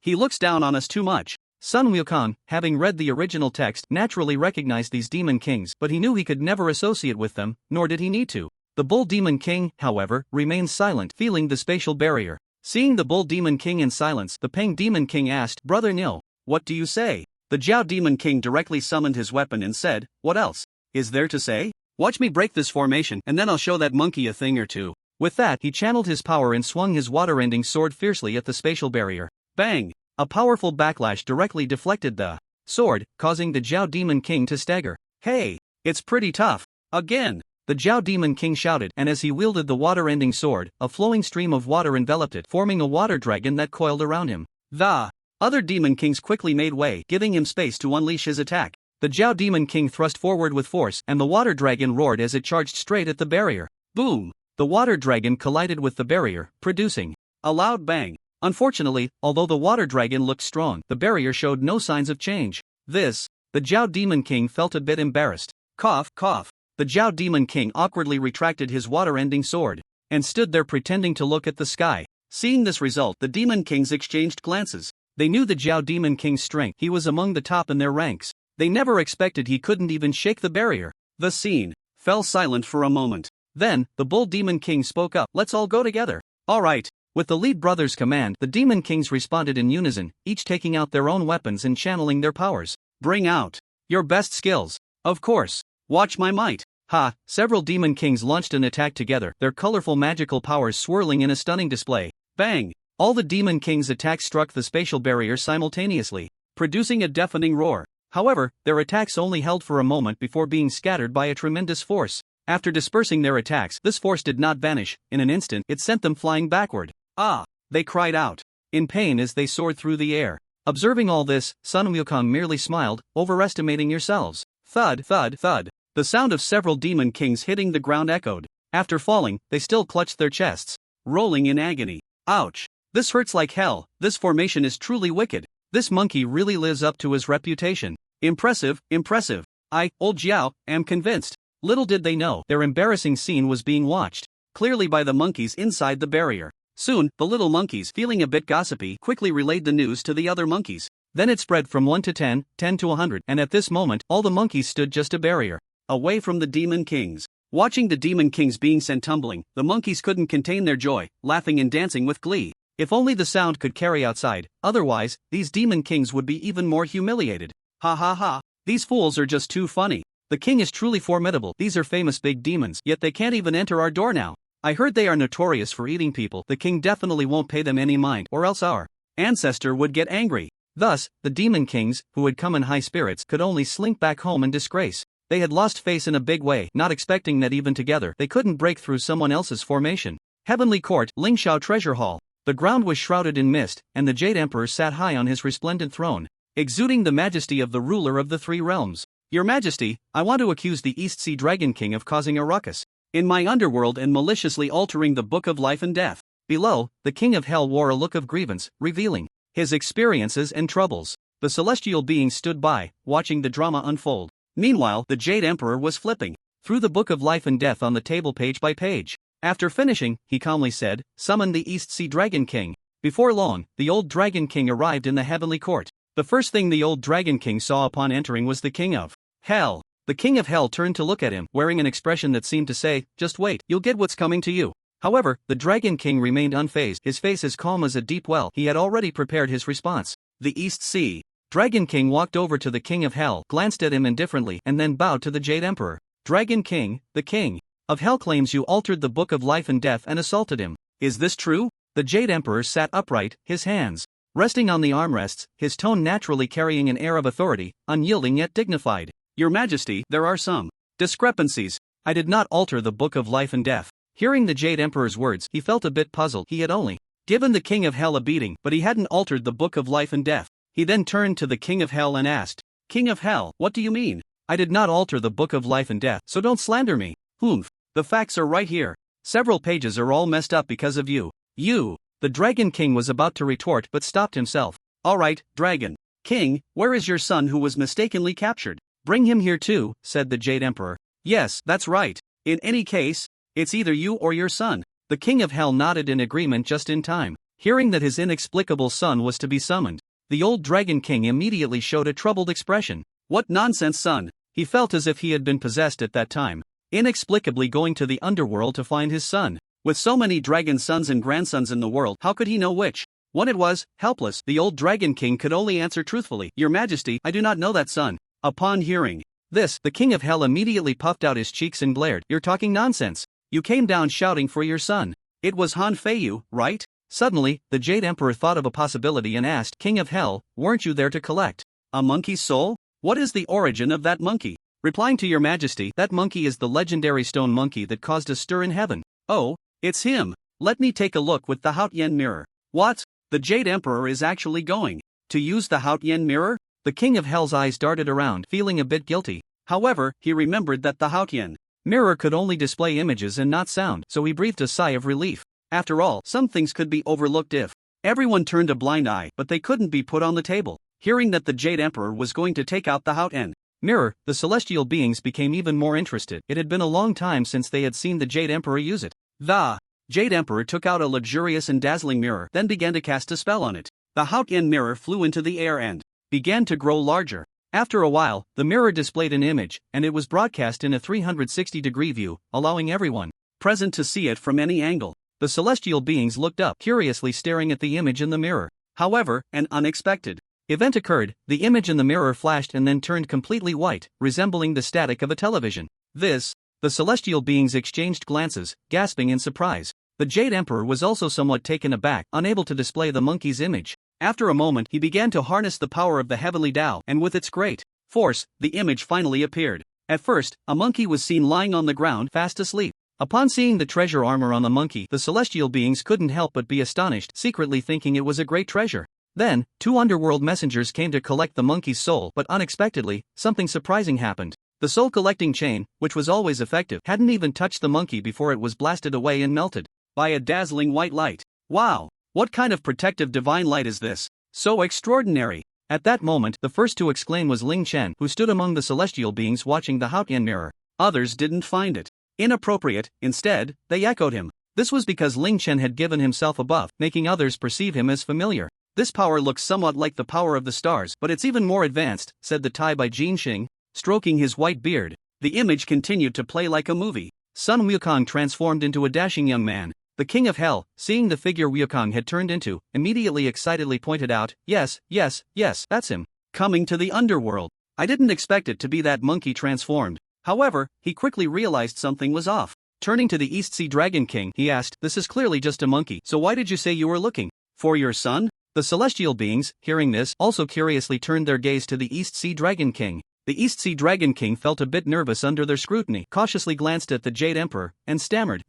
He looks down on us too much. Sun Wukong, having read the original text, naturally recognized these Demon Kings, but he knew he could never associate with them, nor did he need to. The Bull Demon King, however, remained silent, feeling the spatial barrier. Seeing the Bull Demon King in silence, the Pang Demon King asked, Brother Nil, what do you say? The Jiao Demon King directly summoned his weapon and said, What else? is there to say? Watch me break this formation and then I'll show that monkey a thing or two. With that, he channeled his power and swung his water-ending sword fiercely at the spatial barrier. Bang! A powerful backlash directly deflected the sword, causing the Zhao Demon King to stagger. Hey, it's pretty tough. Again! The Zhao Demon King shouted, and as he wielded the water-ending sword, a flowing stream of water enveloped it, forming a water dragon that coiled around him. The other Demon Kings quickly made way, giving him space to unleash his attack. The Zhao Demon King thrust forward with force, and the water dragon roared as it charged straight at the barrier. Boom! The water dragon collided with the barrier, producing a loud bang. Unfortunately, although the water dragon looked strong, the barrier showed no signs of change. The Zhao Demon King felt a bit embarrassed. Cough, cough. The Zhao Demon King awkwardly retracted his water-ending sword, and stood there pretending to look at the sky. Seeing this result, the Demon Kings exchanged glances. They knew the Zhao Demon King's strength. He was among the top in their ranks. They never expected he couldn't even shake the barrier. The scene fell silent for a moment. Then, the Bull Demon King spoke up. Let's all go together. Alright. With the lead brother's command, the Demon Kings responded in unison, each taking out their own weapons and channeling their powers. Bring out your best skills. Of course. Watch my might. Ha! Several Demon Kings launched an attack together, their colorful magical powers swirling in a stunning display. Bang! All the Demon Kings' attacks struck the spatial barrier simultaneously, producing a deafening roar. However, their attacks only held for a moment before being scattered by a tremendous force. After dispersing their attacks, this force did not vanish. In an instant, it sent them flying backward. Ah! They cried out in pain as they soared through the air. Observing all this, Sun Wukong merely smiled, overestimating yourselves. Thud, thud, thud. The sound of several Demon Kings hitting the ground echoed. After falling, they still clutched their chests, rolling in agony. Ouch! This hurts like hell. This formation is truly wicked. This monkey really lives up to his reputation. Impressive, impressive. I, Old Jiao, am convinced. Little did they know, their embarrassing scene was being watched, clearly by the monkeys inside the barrier. Soon, the little monkeys, feeling a bit gossipy, quickly relayed the news to the other monkeys. Then it spread from 1 to 10, 10 to 100, and at this moment, all the monkeys stood just a barrier away from the Demon Kings. Watching the Demon Kings being sent tumbling, the monkeys couldn't contain their joy, laughing and dancing with glee. If only the sound could carry outside, otherwise, these Demon Kings would be even more humiliated. Ha ha ha, these fools are just too funny. The king is truly formidable. These are famous big demons, yet they can't even enter our door now. I heard they are notorious for eating people. The king definitely won't pay them any mind, or else our ancestor would get angry. Thus, the Demon Kings, who had come in high spirits, could only slink back home in disgrace. They had lost face in a big way, not expecting that even together they couldn't break through someone else's formation. Heavenly Court, Lingshao Treasure Hall. The ground was shrouded in mist, and the Jade Emperor sat high on his resplendent throne, exuding the majesty of the ruler of the three realms. Your Majesty, I want to accuse the East Sea Dragon King of causing a ruckus in my underworld and maliciously altering the Book of Life and Death. Below, the King of Hell wore a look of grievance, revealing his experiences and troubles. The celestial being stood by, watching the drama unfold. Meanwhile, the Jade Emperor was flipping through the Book of Life and Death on the table page by page. After finishing, he calmly said, "Summon the East Sea Dragon King." Before long, the old Dragon King arrived in the Heavenly Court. The first thing the old Dragon King saw upon entering was the King of Hell. The King of Hell turned to look at him, wearing an expression that seemed to say, "Just wait, you'll get what's coming to you." However, the Dragon King remained unfazed, his face as calm as a deep well. He had already prepared his response. The East Sea Dragon King walked over to the King of Hell, glanced at him indifferently, and then bowed to the Jade Emperor. "Dragon King, the King of Hell claims you altered the Book of Life and Death and assaulted him. Is this true?" The Jade Emperor sat upright, his hands resting on the armrests, his tone naturally carrying an air of authority, unyielding yet dignified. "Your Majesty, there are some discrepancies. I did not alter the Book of Life and Death." Hearing the Jade Emperor's words, he felt a bit puzzled. He had only given the King of Hell a beating, but he hadn't altered the Book of Life and Death. He then turned to the King of Hell and asked, "King of Hell, what do you mean? I did not alter the Book of Life and Death, so don't slander me." "Humph. The facts are right here. Several pages are all messed up because of you." "You." The Dragon King was about to retort but stopped himself. "Alright, Dragon King, where is your son who was mistakenly captured?" "Bring him here too," said the Jade Emperor. "Yes, that's right. In any case, it's either you or your son." The King of Hell nodded in agreement just in time. Hearing that his inexplicable son was to be summoned, the old Dragon King immediately showed a troubled expression. What nonsense, son! He felt as if he had been possessed at that time, inexplicably going to the underworld to find his son. With so many dragon sons and grandsons in the world, how could he know which one it was? Helpless, the old Dragon King could only answer truthfully, "Your Majesty, I do not know that son." Upon hearing This, the king of hell immediately puffed out his cheeks and glared. You're talking nonsense. You came down shouting for your son. It was Han Feiyu, right? Suddenly, the Jade Emperor thought of a possibility and asked, King of hell, weren't you there to collect a monkey's soul? What is the origin of that monkey? Replying to your majesty, that monkey is the legendary stone monkey that caused a stir in heaven. Oh, it's him. Let me take a look with the Haotian mirror. What? The Jade Emperor is actually going to use the Haotian mirror? The king of hell's eyes darted around, feeling a bit guilty. However, he remembered that the Haotian mirror could only display images and not sound, so he breathed a sigh of relief. After all, some things could be overlooked if everyone turned a blind eye, but they couldn't be put on the table. Hearing that the Jade Emperor was going to take out the Haotian mirror, the celestial beings became even more interested. It had been a long time since they had seen the Jade Emperor use it. The Jade Emperor took out a luxurious and dazzling mirror, then began to cast a spell on it. The Haotian mirror flew into the air and began to grow larger. After a while, the mirror displayed an image, and it was broadcast in a 360-degree view, allowing everyone present to see it from any angle. The celestial beings looked up, curiously staring at the image in the mirror. However, an unexpected event occurred. The image in the mirror flashed and then turned completely white, resembling the static of a television. The celestial beings exchanged glances, gasping in surprise. The Jade Emperor was also somewhat taken aback, unable to display the monkey's image. After a moment, he began to harness the power of the heavenly Tao, and with its great force, the image finally appeared. At first, a monkey was seen lying on the ground, fast asleep. Upon seeing the treasure armor on the monkey, the celestial beings couldn't help but be astonished, secretly thinking it was a great treasure. Then, 2 underworld messengers came to collect the monkey's soul, but unexpectedly, something surprising happened. The soul-collecting chain, which was always effective, hadn't even touched the monkey before it was blasted away and melted by a dazzling white light. Wow! What kind of protective divine light is this? So extraordinary! At that moment, the first to exclaim was Ling Chen, who stood among the celestial beings watching the Haotian mirror. Others didn't find it inappropriate. Instead, they echoed him. This was because Ling Chen had given himself a buff, making others perceive him as familiar. This power looks somewhat like the power of the stars, but it's even more advanced, said the Tai by Jin Xing, stroking his white beard. The image continued to play like a movie. Sun Wukong transformed into a dashing young man. The king of hell, seeing the figure Wukong had turned into, immediately excitedly pointed out, yes, that's him. Coming to the underworld. I didn't expect it to be that monkey transformed. However, he quickly realized something was off. Turning to the East Sea Dragon King, he asked, this is clearly just a monkey, so why did you say you were looking for your son? The celestial beings, hearing this, also curiously turned their gaze to the East Sea Dragon King. The East Sea Dragon King felt a bit nervous under their scrutiny, cautiously glanced at the Jade Emperor, and stammered,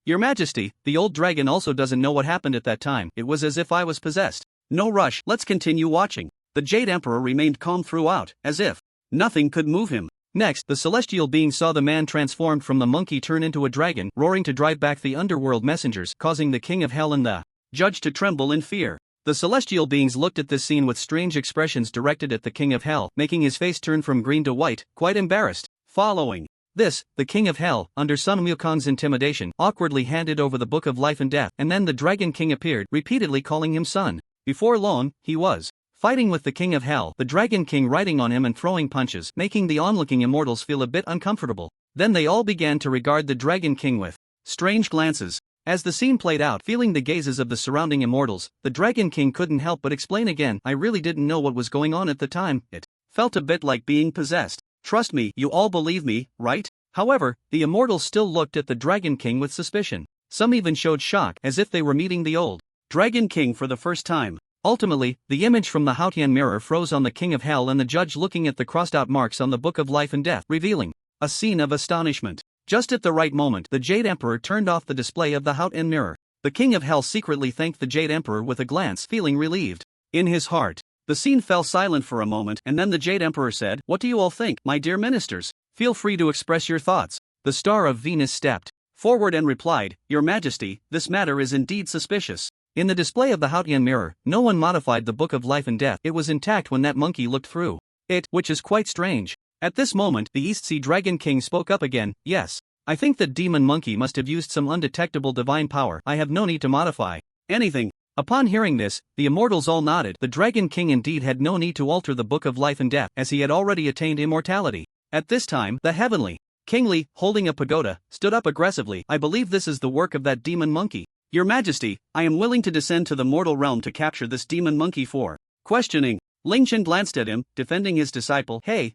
Your Majesty, the old dragon also doesn't know what happened at that time. It was as if I was possessed. No rush, let's continue watching. The Jade Emperor remained calm throughout, as if nothing could move him. Next, the celestial being saw the man transformed from the monkey turn into a dragon, roaring to drive back the underworld messengers, causing the king of hell and the judge to tremble in fear. The celestial beings looked at this scene with strange expressions directed at the king of hell, making his face turn from green to white, quite embarrassed. Following this, the king of hell, under Sun Wukong's intimidation, awkwardly handed over the book of life and death, and then the dragon king appeared, repeatedly calling him son. Before long, he was fighting with the king of hell, the dragon king riding on him and throwing punches, making the onlooking immortals feel a bit uncomfortable. Then they all began to regard the dragon king with strange glances. As the scene played out, feeling the gazes of the surrounding immortals, the dragon king couldn't help but explain again, I really didn't know what was going on at the time. It felt a bit like being possessed. Trust me, you all believe me, right? However, the immortals still looked at the dragon king with suspicion. Some even showed shock, as if they were meeting the old dragon king for the first time. Ultimately, the image from the Haotian mirror froze on the king of hell and the judge looking at the crossed-out marks on the book of life and death, revealing a scene of astonishment. Just at the right moment, the Jade Emperor turned off the display of the Haotian mirror. The king of hell secretly thanked the Jade Emperor with a glance, feeling relieved in his heart. The scene fell silent for a moment, and then the Jade Emperor said, What do you all think, my dear ministers? Feel free to express your thoughts. The Star of Venus stepped forward and replied, Your Majesty, this matter is indeed suspicious. In the display of the Haotian mirror, no one modified the book of life and death. It was intact when that monkey looked through it, which is quite strange. At this moment, the East Sea Dragon King spoke up again, Yes. I think that demon monkey must have used some undetectable divine power. I have no need to modify anything. Upon hearing this, the immortals all nodded. The Dragon King indeed had no need to alter the book of life and death, as he had already attained immortality. At this time, the heavenly King Lee, holding a pagoda, stood up aggressively. I believe this is the work of that demon monkey. Your Majesty, I am willing to descend to the mortal realm to capture this demon monkey for questioning. Ling Chen glanced at him, defending his disciple. Hey,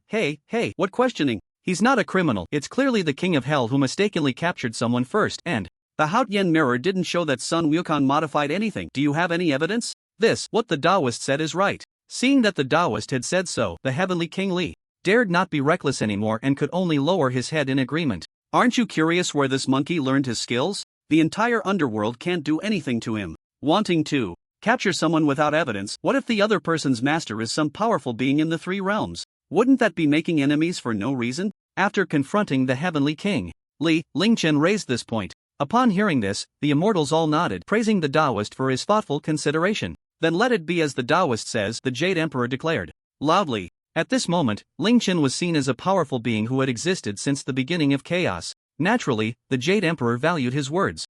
what questioning? He's not a criminal. It's clearly the king of hell who mistakenly captured someone first, and the Haotian mirror didn't show that Sun Wukong modified anything. Do you have any evidence? What the Taoist said is right. Seeing that the Taoist had said so, the heavenly King Li dared not be reckless anymore and could only lower his head in agreement. Aren't you curious where this monkey learned his skills? The entire underworld can't do anything to him. Wanting to capture someone without evidence, what if the other person's master is some powerful being in the three realms? Wouldn't that be making enemies for no reason? After confronting the heavenly king, Ling Chen raised this point. Upon hearing this, the immortals all nodded, praising the Taoist for his thoughtful consideration. Then let it be as the Taoist says, the Jade Emperor declared loudly. At this moment, Ling Chen was seen as a powerful being who had existed since the beginning of chaos. Naturally, the Jade Emperor valued his words.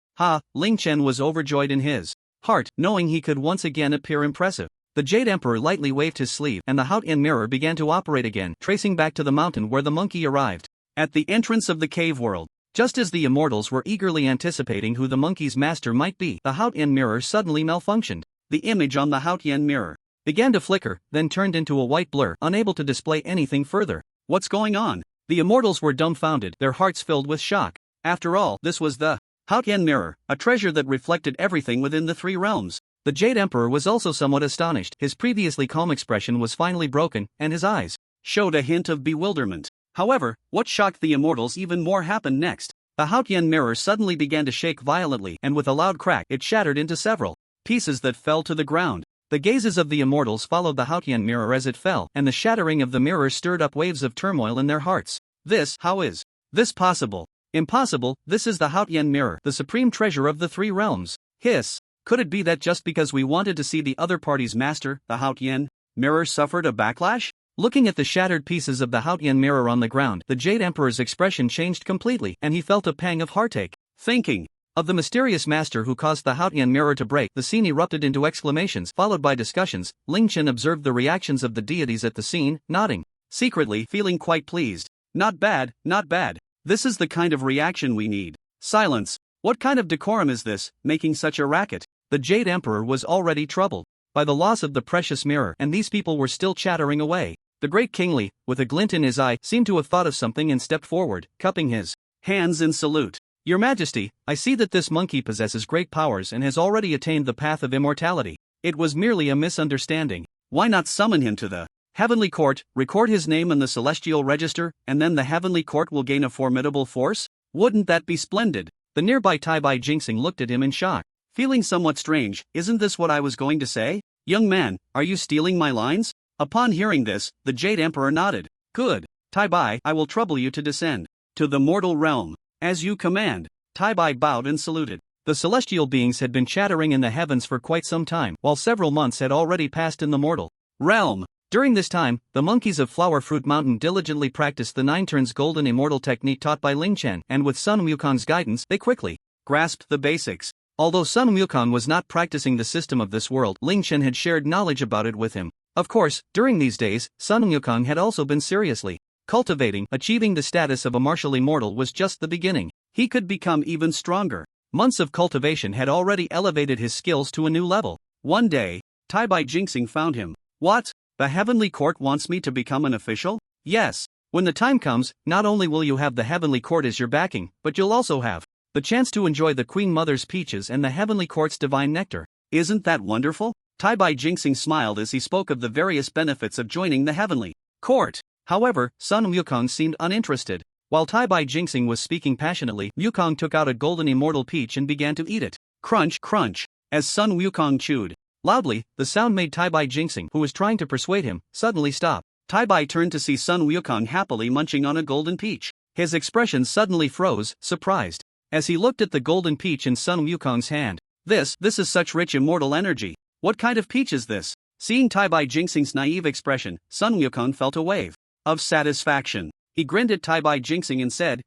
Ling Chen was overjoyed in his heart, knowing he could once again appear impressive. The Jade Emperor lightly waved his sleeve and the Haotian mirror began to operate again, tracing back to the mountain where the monkey arrived. At the entrance of the cave world, just as the immortals were eagerly anticipating who the monkey's master might be, the Haotian mirror suddenly malfunctioned. The image on the Haotian mirror began to flicker, then turned into a white blur, unable to display anything further. What's going on? The immortals were dumbfounded, their hearts filled with shock. After all, this was the Haotian mirror, a treasure that reflected everything within the three realms. The Jade Emperor was also somewhat astonished. His previously calm expression was finally broken, and his eyes showed a hint of bewilderment. However, what shocked the immortals even more happened next. The Haotian mirror suddenly began to shake violently, and with a loud crack, it shattered into several pieces that fell to the ground. The gazes of the immortals followed the Haotian mirror as it fell, and the shattering of the mirror stirred up waves of turmoil in their hearts. How is this possible? Impossible. This is the Haotian mirror, the supreme treasure of the three realms. Could it be that just because we wanted to see the other party's master, the Haotian mirror, suffered a backlash? Looking at the shattered pieces of the Haotian mirror on the ground, the Jade Emperor's expression changed completely, and he felt a pang of heartache. Thinking of the mysterious master who caused the Haotian mirror to break, the scene erupted into exclamations, followed by discussions. Ling Chen observed the reactions of the deities at the scene, nodding, secretly feeling quite pleased. Not bad. This is the kind of reaction we need. Silence. What kind of decorum is this, making such a racket? The Jade Emperor was already troubled by the loss of the precious mirror, and these people were still chattering away. The great King Li, with a glint in his eye, seemed to have thought of something and stepped forward, cupping his hands in salute. Your Majesty, I see that this monkey possesses great powers and has already attained the path of immortality. It was merely a misunderstanding. Why not summon him to the Heavenly Court, record his name in the Celestial Register, and then the Heavenly Court will gain a formidable force? Wouldn't that be splendid? The nearby Tai-Bai Jinxing looked at him in shock, feeling somewhat strange. Isn't this what I was going to say? Young man, are you stealing my lines? Upon hearing this, the Jade Emperor nodded. Good. Tai-Bai, I will trouble you to descend to the mortal realm. As you command. Tai-Bai bowed and saluted. The celestial beings had been chattering in the heavens for quite some time, while several months had already passed in the mortal realm. During this time, the monkeys of Flower Fruit Mountain diligently practiced the 9 turns golden immortal technique taught by Ling Chen, and with Sun Wukong's guidance, they quickly grasped the basics. Although Sun Wukong was not practicing the system of this world, Ling Chen had shared knowledge about it with him. Of course, during these days, Sun Wukong had also been seriously cultivating. Achieving the status of a martial immortal was just the beginning. He could become even stronger. Months of cultivation had already elevated his skills to a new level. One day, Tai-Bai Jinxing found him. What? The Heavenly Court wants me to become an official? Yes. When the time comes, not only will you have the Heavenly Court as your backing, but you'll also have the chance to enjoy the Queen Mother's peaches and the Heavenly Court's divine nectar. Isn't that wonderful? Tai-Bai Jinxing smiled as he spoke of the various benefits of joining the Heavenly Court. However, Sun Wukong seemed uninterested. While Tai-Bai Jinxing was speaking passionately, Wukong took out a golden immortal peach and began to eat it. Crunch, crunch. As Sun Wukong chewed loudly, the sound made Tai-Bai Jinxing, who was trying to persuade him, suddenly stop. Tai-Bai turned to see Sun Wukong happily munching on a golden peach. His expression suddenly froze, surprised, as he looked at the golden peach in Sun Wukong's hand. This is such rich immortal energy. What kind of peach is this? Seeing Tai-Bai Jinxing's naive expression, Sun Wukong felt a wave of satisfaction. He grinned at Tai-Bai Jinxing and said,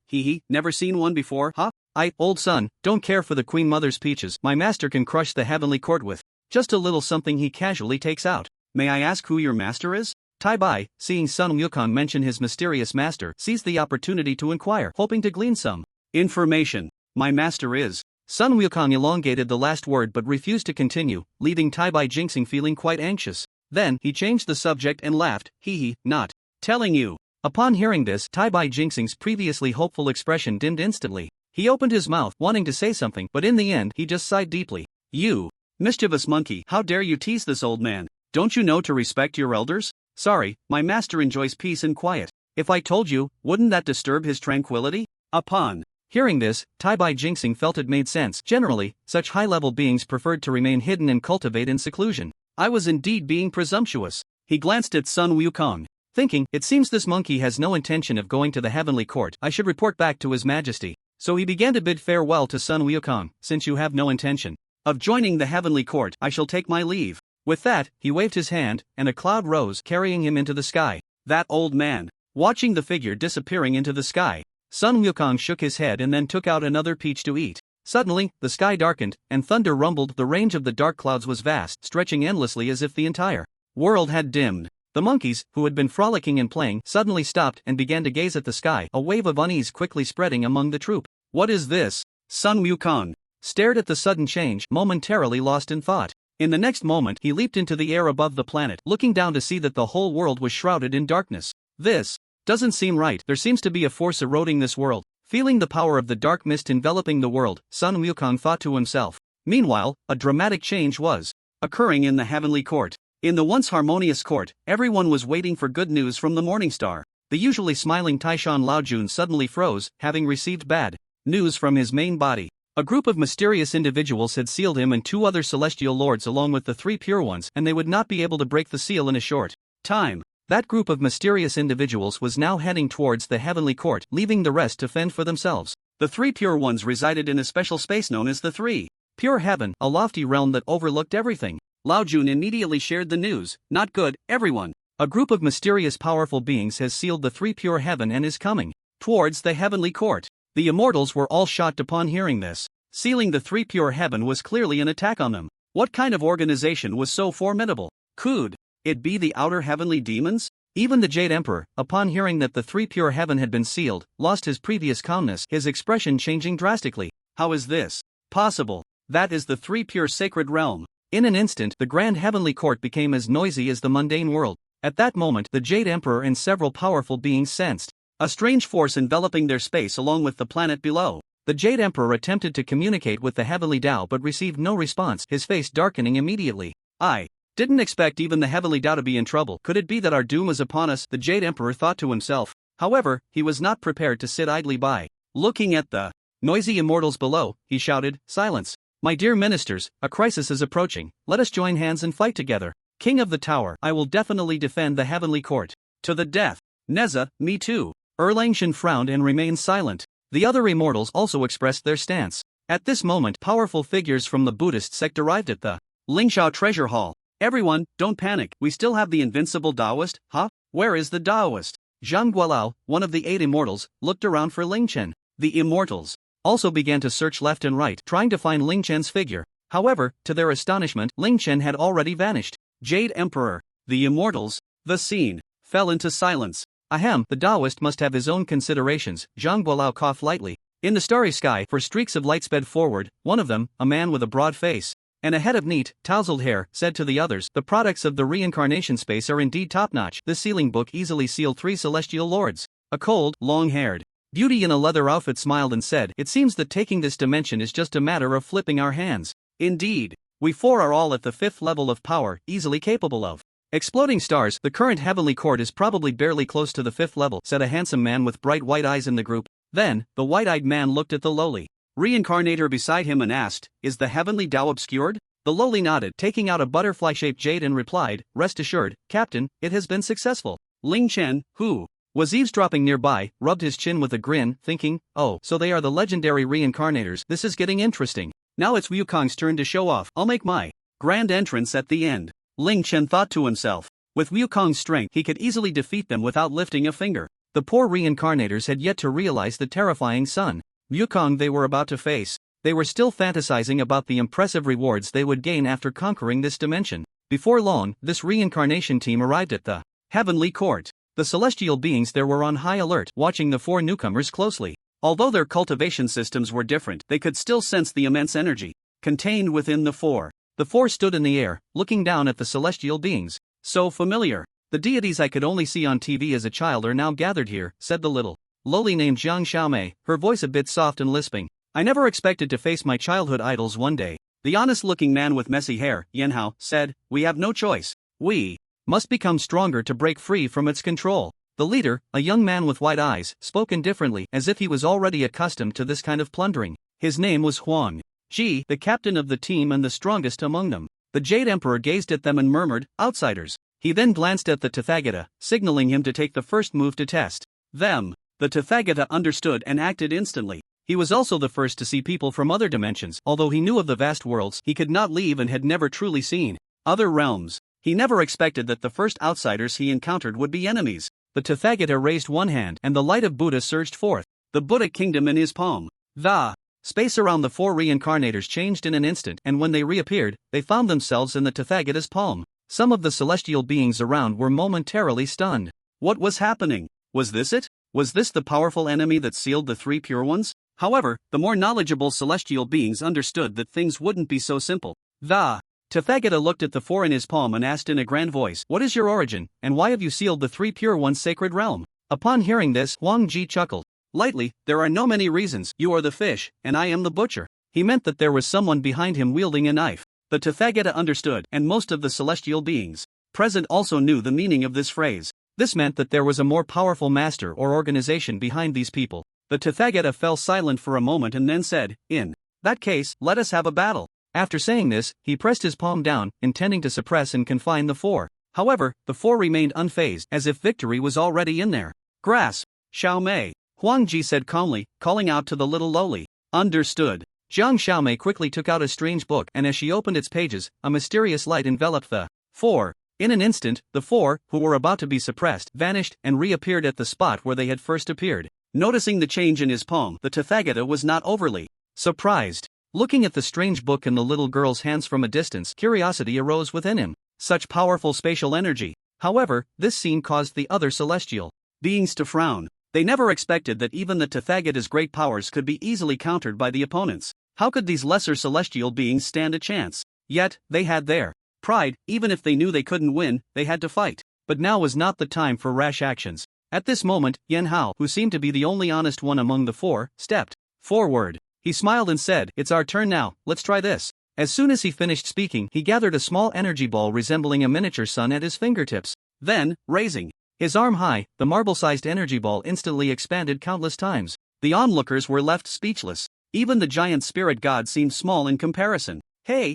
never seen one before, huh? Old son, don't care for the Queen Mother's peaches. My master can crush the Heavenly Court with just a little something he casually takes out. May I ask who your master is? Tai-Bai, seeing Sun Wukong mention his mysterious master, seized the opportunity to inquire, hoping to glean some information. My master is. Sun Wukong elongated the last word but refused to continue, leaving Tai-Bai Jinxing feeling quite anxious. Then, he changed the subject and laughed, hee hee, not telling you. Upon hearing this, Tai Jinxing's previously hopeful expression dimmed instantly. He opened his mouth, wanting to say something, but in the end, he just sighed deeply. You mischievous monkey, how dare you tease this old man? Don't you know to respect your elders? Sorry, my master enjoys peace and quiet. If I told you, wouldn't that disturb his tranquility? Upon hearing this, Tai Jinxing felt it made sense. Generally, such high-level beings preferred to remain hidden and cultivate in seclusion. I was indeed being presumptuous. He glanced at Sun Wukong, thinking, it seems this monkey has no intention of going to the heavenly court. I should report back to his majesty. So he began to bid farewell to Sun Wukong. Since you have no intention of joining the heavenly court, I shall take my leave. With that, he waved his hand, and a cloud rose, carrying him into the sky. That old man. Watching the figure disappearing into the sky, Sun Wukong shook his head and then took out another peach to eat. Suddenly, the sky darkened, and thunder rumbled. The range of the dark clouds was vast, stretching endlessly as if the entire world had dimmed. The monkeys, who had been frolicking and playing, suddenly stopped and began to gaze at the sky, a wave of unease quickly spreading among the troop. What is this? Sun Wukong stared at the sudden change, momentarily lost in thought. In the next moment, he leaped into the air above the planet, looking down to see that the whole world was shrouded in darkness. This doesn't seem right. There seems to be a force eroding this world. Feeling the power of the dark mist enveloping the world, Sun Wukong thought to himself. Meanwhile, a dramatic change was occurring in the heavenly court. In the once harmonious court, everyone was waiting for good news from the morning star. The usually smiling Taishan Laojun suddenly froze, having received bad news from his main body. A group of mysterious individuals had sealed him and 2 other celestial lords along with the 3 pure ones, and they would not be able to break the seal in a short time. That group of mysterious individuals was now heading towards the heavenly court, leaving the rest to fend for themselves. The 3 pure ones resided in a special space known as the 3 Pure Heaven, a lofty realm that overlooked everything. Laojun immediately shared the news. Not good, everyone. A group of mysterious powerful beings has sealed the 3 Pure Heaven and is coming towards the heavenly court. The immortals were all shocked upon hearing this. Sealing the 3 Pure Heaven was clearly an attack on them. What kind of organization was so formidable? Could it be the outer heavenly demons? Even the Jade Emperor, upon hearing that the 3 Pure Heaven had been sealed, lost his previous calmness, his expression changing drastically. How is this possible? That is the 3 Pure Sacred Realm. In an instant, the grand heavenly court became as noisy as the mundane world. At that moment, the Jade Emperor and several powerful beings sensed a strange force enveloping their space along with the planet below. The Jade Emperor attempted to communicate with the heavenly Tao but received no response, his face darkening immediately. I didn't expect even the heavenly Tao to be in trouble. Could it be that our doom is upon us? The Jade Emperor thought to himself. However, he was not prepared to sit idly by. Looking at the noisy immortals below, he shouted, "Silence! My dear ministers, a crisis is approaching. Let us join hands and fight together. King of the Tower, I will definitely defend the heavenly court. To the death. Neza, me too." Ling Chen frowned and remained silent. The other immortals also expressed their stance. At this moment, powerful figures from the Buddhist sect arrived at the Lingshao Treasure Hall. Everyone, don't panic. We still have the invincible Taoist, huh? Where is the Taoist? Zhang Guolao, one of the 8 immortals, looked around for Ling Chen. The immortals also began to search left and right, trying to find Ling Chen's figure. However, to their astonishment, Ling Chen had already vanished. Jade Emperor, the immortals, the scene fell into silence. Ahem, the Taoist must have his own considerations. Zhang Guolao coughed lightly. In the starry sky, 4 streaks of light sped forward. One of them, a man with a broad face and a head of neat, tousled hair, said to the others, "The products of the reincarnation space are indeed top-notch." The sealing book easily sealed 3 celestial lords. A cold, long-haired beauty in a leather outfit smiled and said, "It seems that taking this dimension is just a matter of flipping our hands. Indeed, we 4 are all at the 5th level of power, easily capable of exploding stars. The current heavenly court is probably barely close to the 5th level," said a handsome man with bright white eyes in the group. Then, the white-eyed man looked at the lowly reincarnator beside him and asked, "Is the heavenly Tao obscured?" The lowly nodded, taking out a butterfly-shaped jade and replied, "Rest assured, Captain, it has been successful." Ling Chen, who was eavesdropping nearby, rubbed his chin with a grin, thinking, "Oh, so they are the legendary reincarnators. This is getting interesting. Now it's Wukong's turn to show off. I'll make my grand entrance at the end." Ling Chen thought to himself. With Wukong's strength, he could easily defeat them without lifting a finger. The poor reincarnators had yet to realize the terrifying Sun Wukong they were about to face. They were still fantasizing about the impressive rewards they would gain after conquering this dimension. Before long, this reincarnation team arrived at the heavenly court. The celestial beings there were on high alert, watching the 4 newcomers closely. Although their cultivation systems were different, they could still sense the immense energy contained within the 4. The 4 stood in the air, looking down at the celestial beings. So familiar. The deities I could only see on TV as a child are now gathered here, said the little lowly named Jiang Xiaomei, her voice a bit soft and lisping. I never expected to face my childhood idols one day. The honest-looking man with messy hair, Yan Hao, said, we have no choice. We must become stronger to break free from its control. The leader, a young man with wide eyes, spoke indifferently as if he was already accustomed to this kind of plundering. His name was Huang Ji, the captain of the team and the strongest among them. The Jade Emperor gazed at them and murmured, outsiders. He then glanced at the Tathagata, signaling him to take the first move to test them. The Tathagata understood and acted instantly. He was also the first to see people from other dimensions. Although he knew of the vast worlds he could not leave and had never truly seen other realms, he never expected that the first outsiders he encountered would be enemies. The Tathagata raised one hand and the light of Buddha surged forth, the Buddha kingdom in his palm. The space around the four reincarnators changed in an instant, and when they reappeared, they found themselves in the Tathagata's palm. Some of the celestial beings around were momentarily stunned. What was happening? Was this it? Was this the powerful enemy that sealed the three pure ones? However, the more knowledgeable celestial beings understood that things wouldn't be so simple. The Tathagata looked at the four in his palm and asked in a grand voice, what is your origin, and why have you sealed the three pure ones' sacred realm? Upon hearing this, Huang Ji chuckled lightly, there are no many reasons. You are the fish, and I am the butcher. He meant that there was someone behind him wielding a knife. The Tathagata understood, and most of the celestial beings present also knew the meaning of this phrase. This meant that there was a more powerful master or organization behind these people. The Tathagata fell silent for a moment and then said, in that case, let us have a battle. After saying this, he pressed his palm down, intending to suppress and confine the four. However, the four remained unfazed, as if victory was already in their grasp. Xiaomei, Huang Ji said calmly, calling out to the little lowly. Understood. Jiang Xiaomei quickly took out a strange book, and as she opened its pages, a mysterious light enveloped the four. In an instant, the four, who were about to be suppressed, vanished and reappeared at the spot where they had first appeared. Noticing the change in his palm, the Tathagata was not overly surprised. Looking at the strange book in the little girl's hands from a distance, curiosity arose within him. Such powerful spatial energy. However, this scene caused the other celestial beings to frown. They never expected that even the Tathagata's great powers could be easily countered by the opponents. How could these lesser celestial beings stand a chance? Yet, they had their pride. Even if they knew they couldn't win, they had to fight. But now was not the time for rash actions. At this moment, Yan Hao, who seemed to be the only honest one among the four, stepped forward. He smiled and said, it's our turn now, let's try this. As soon as he finished speaking, he gathered a small energy ball resembling a miniature sun at his fingertips. Then, raising his arm high, the marble-sized energy ball instantly expanded countless times. The onlookers were left speechless. Even the giant spirit god seemed small in comparison. Hey!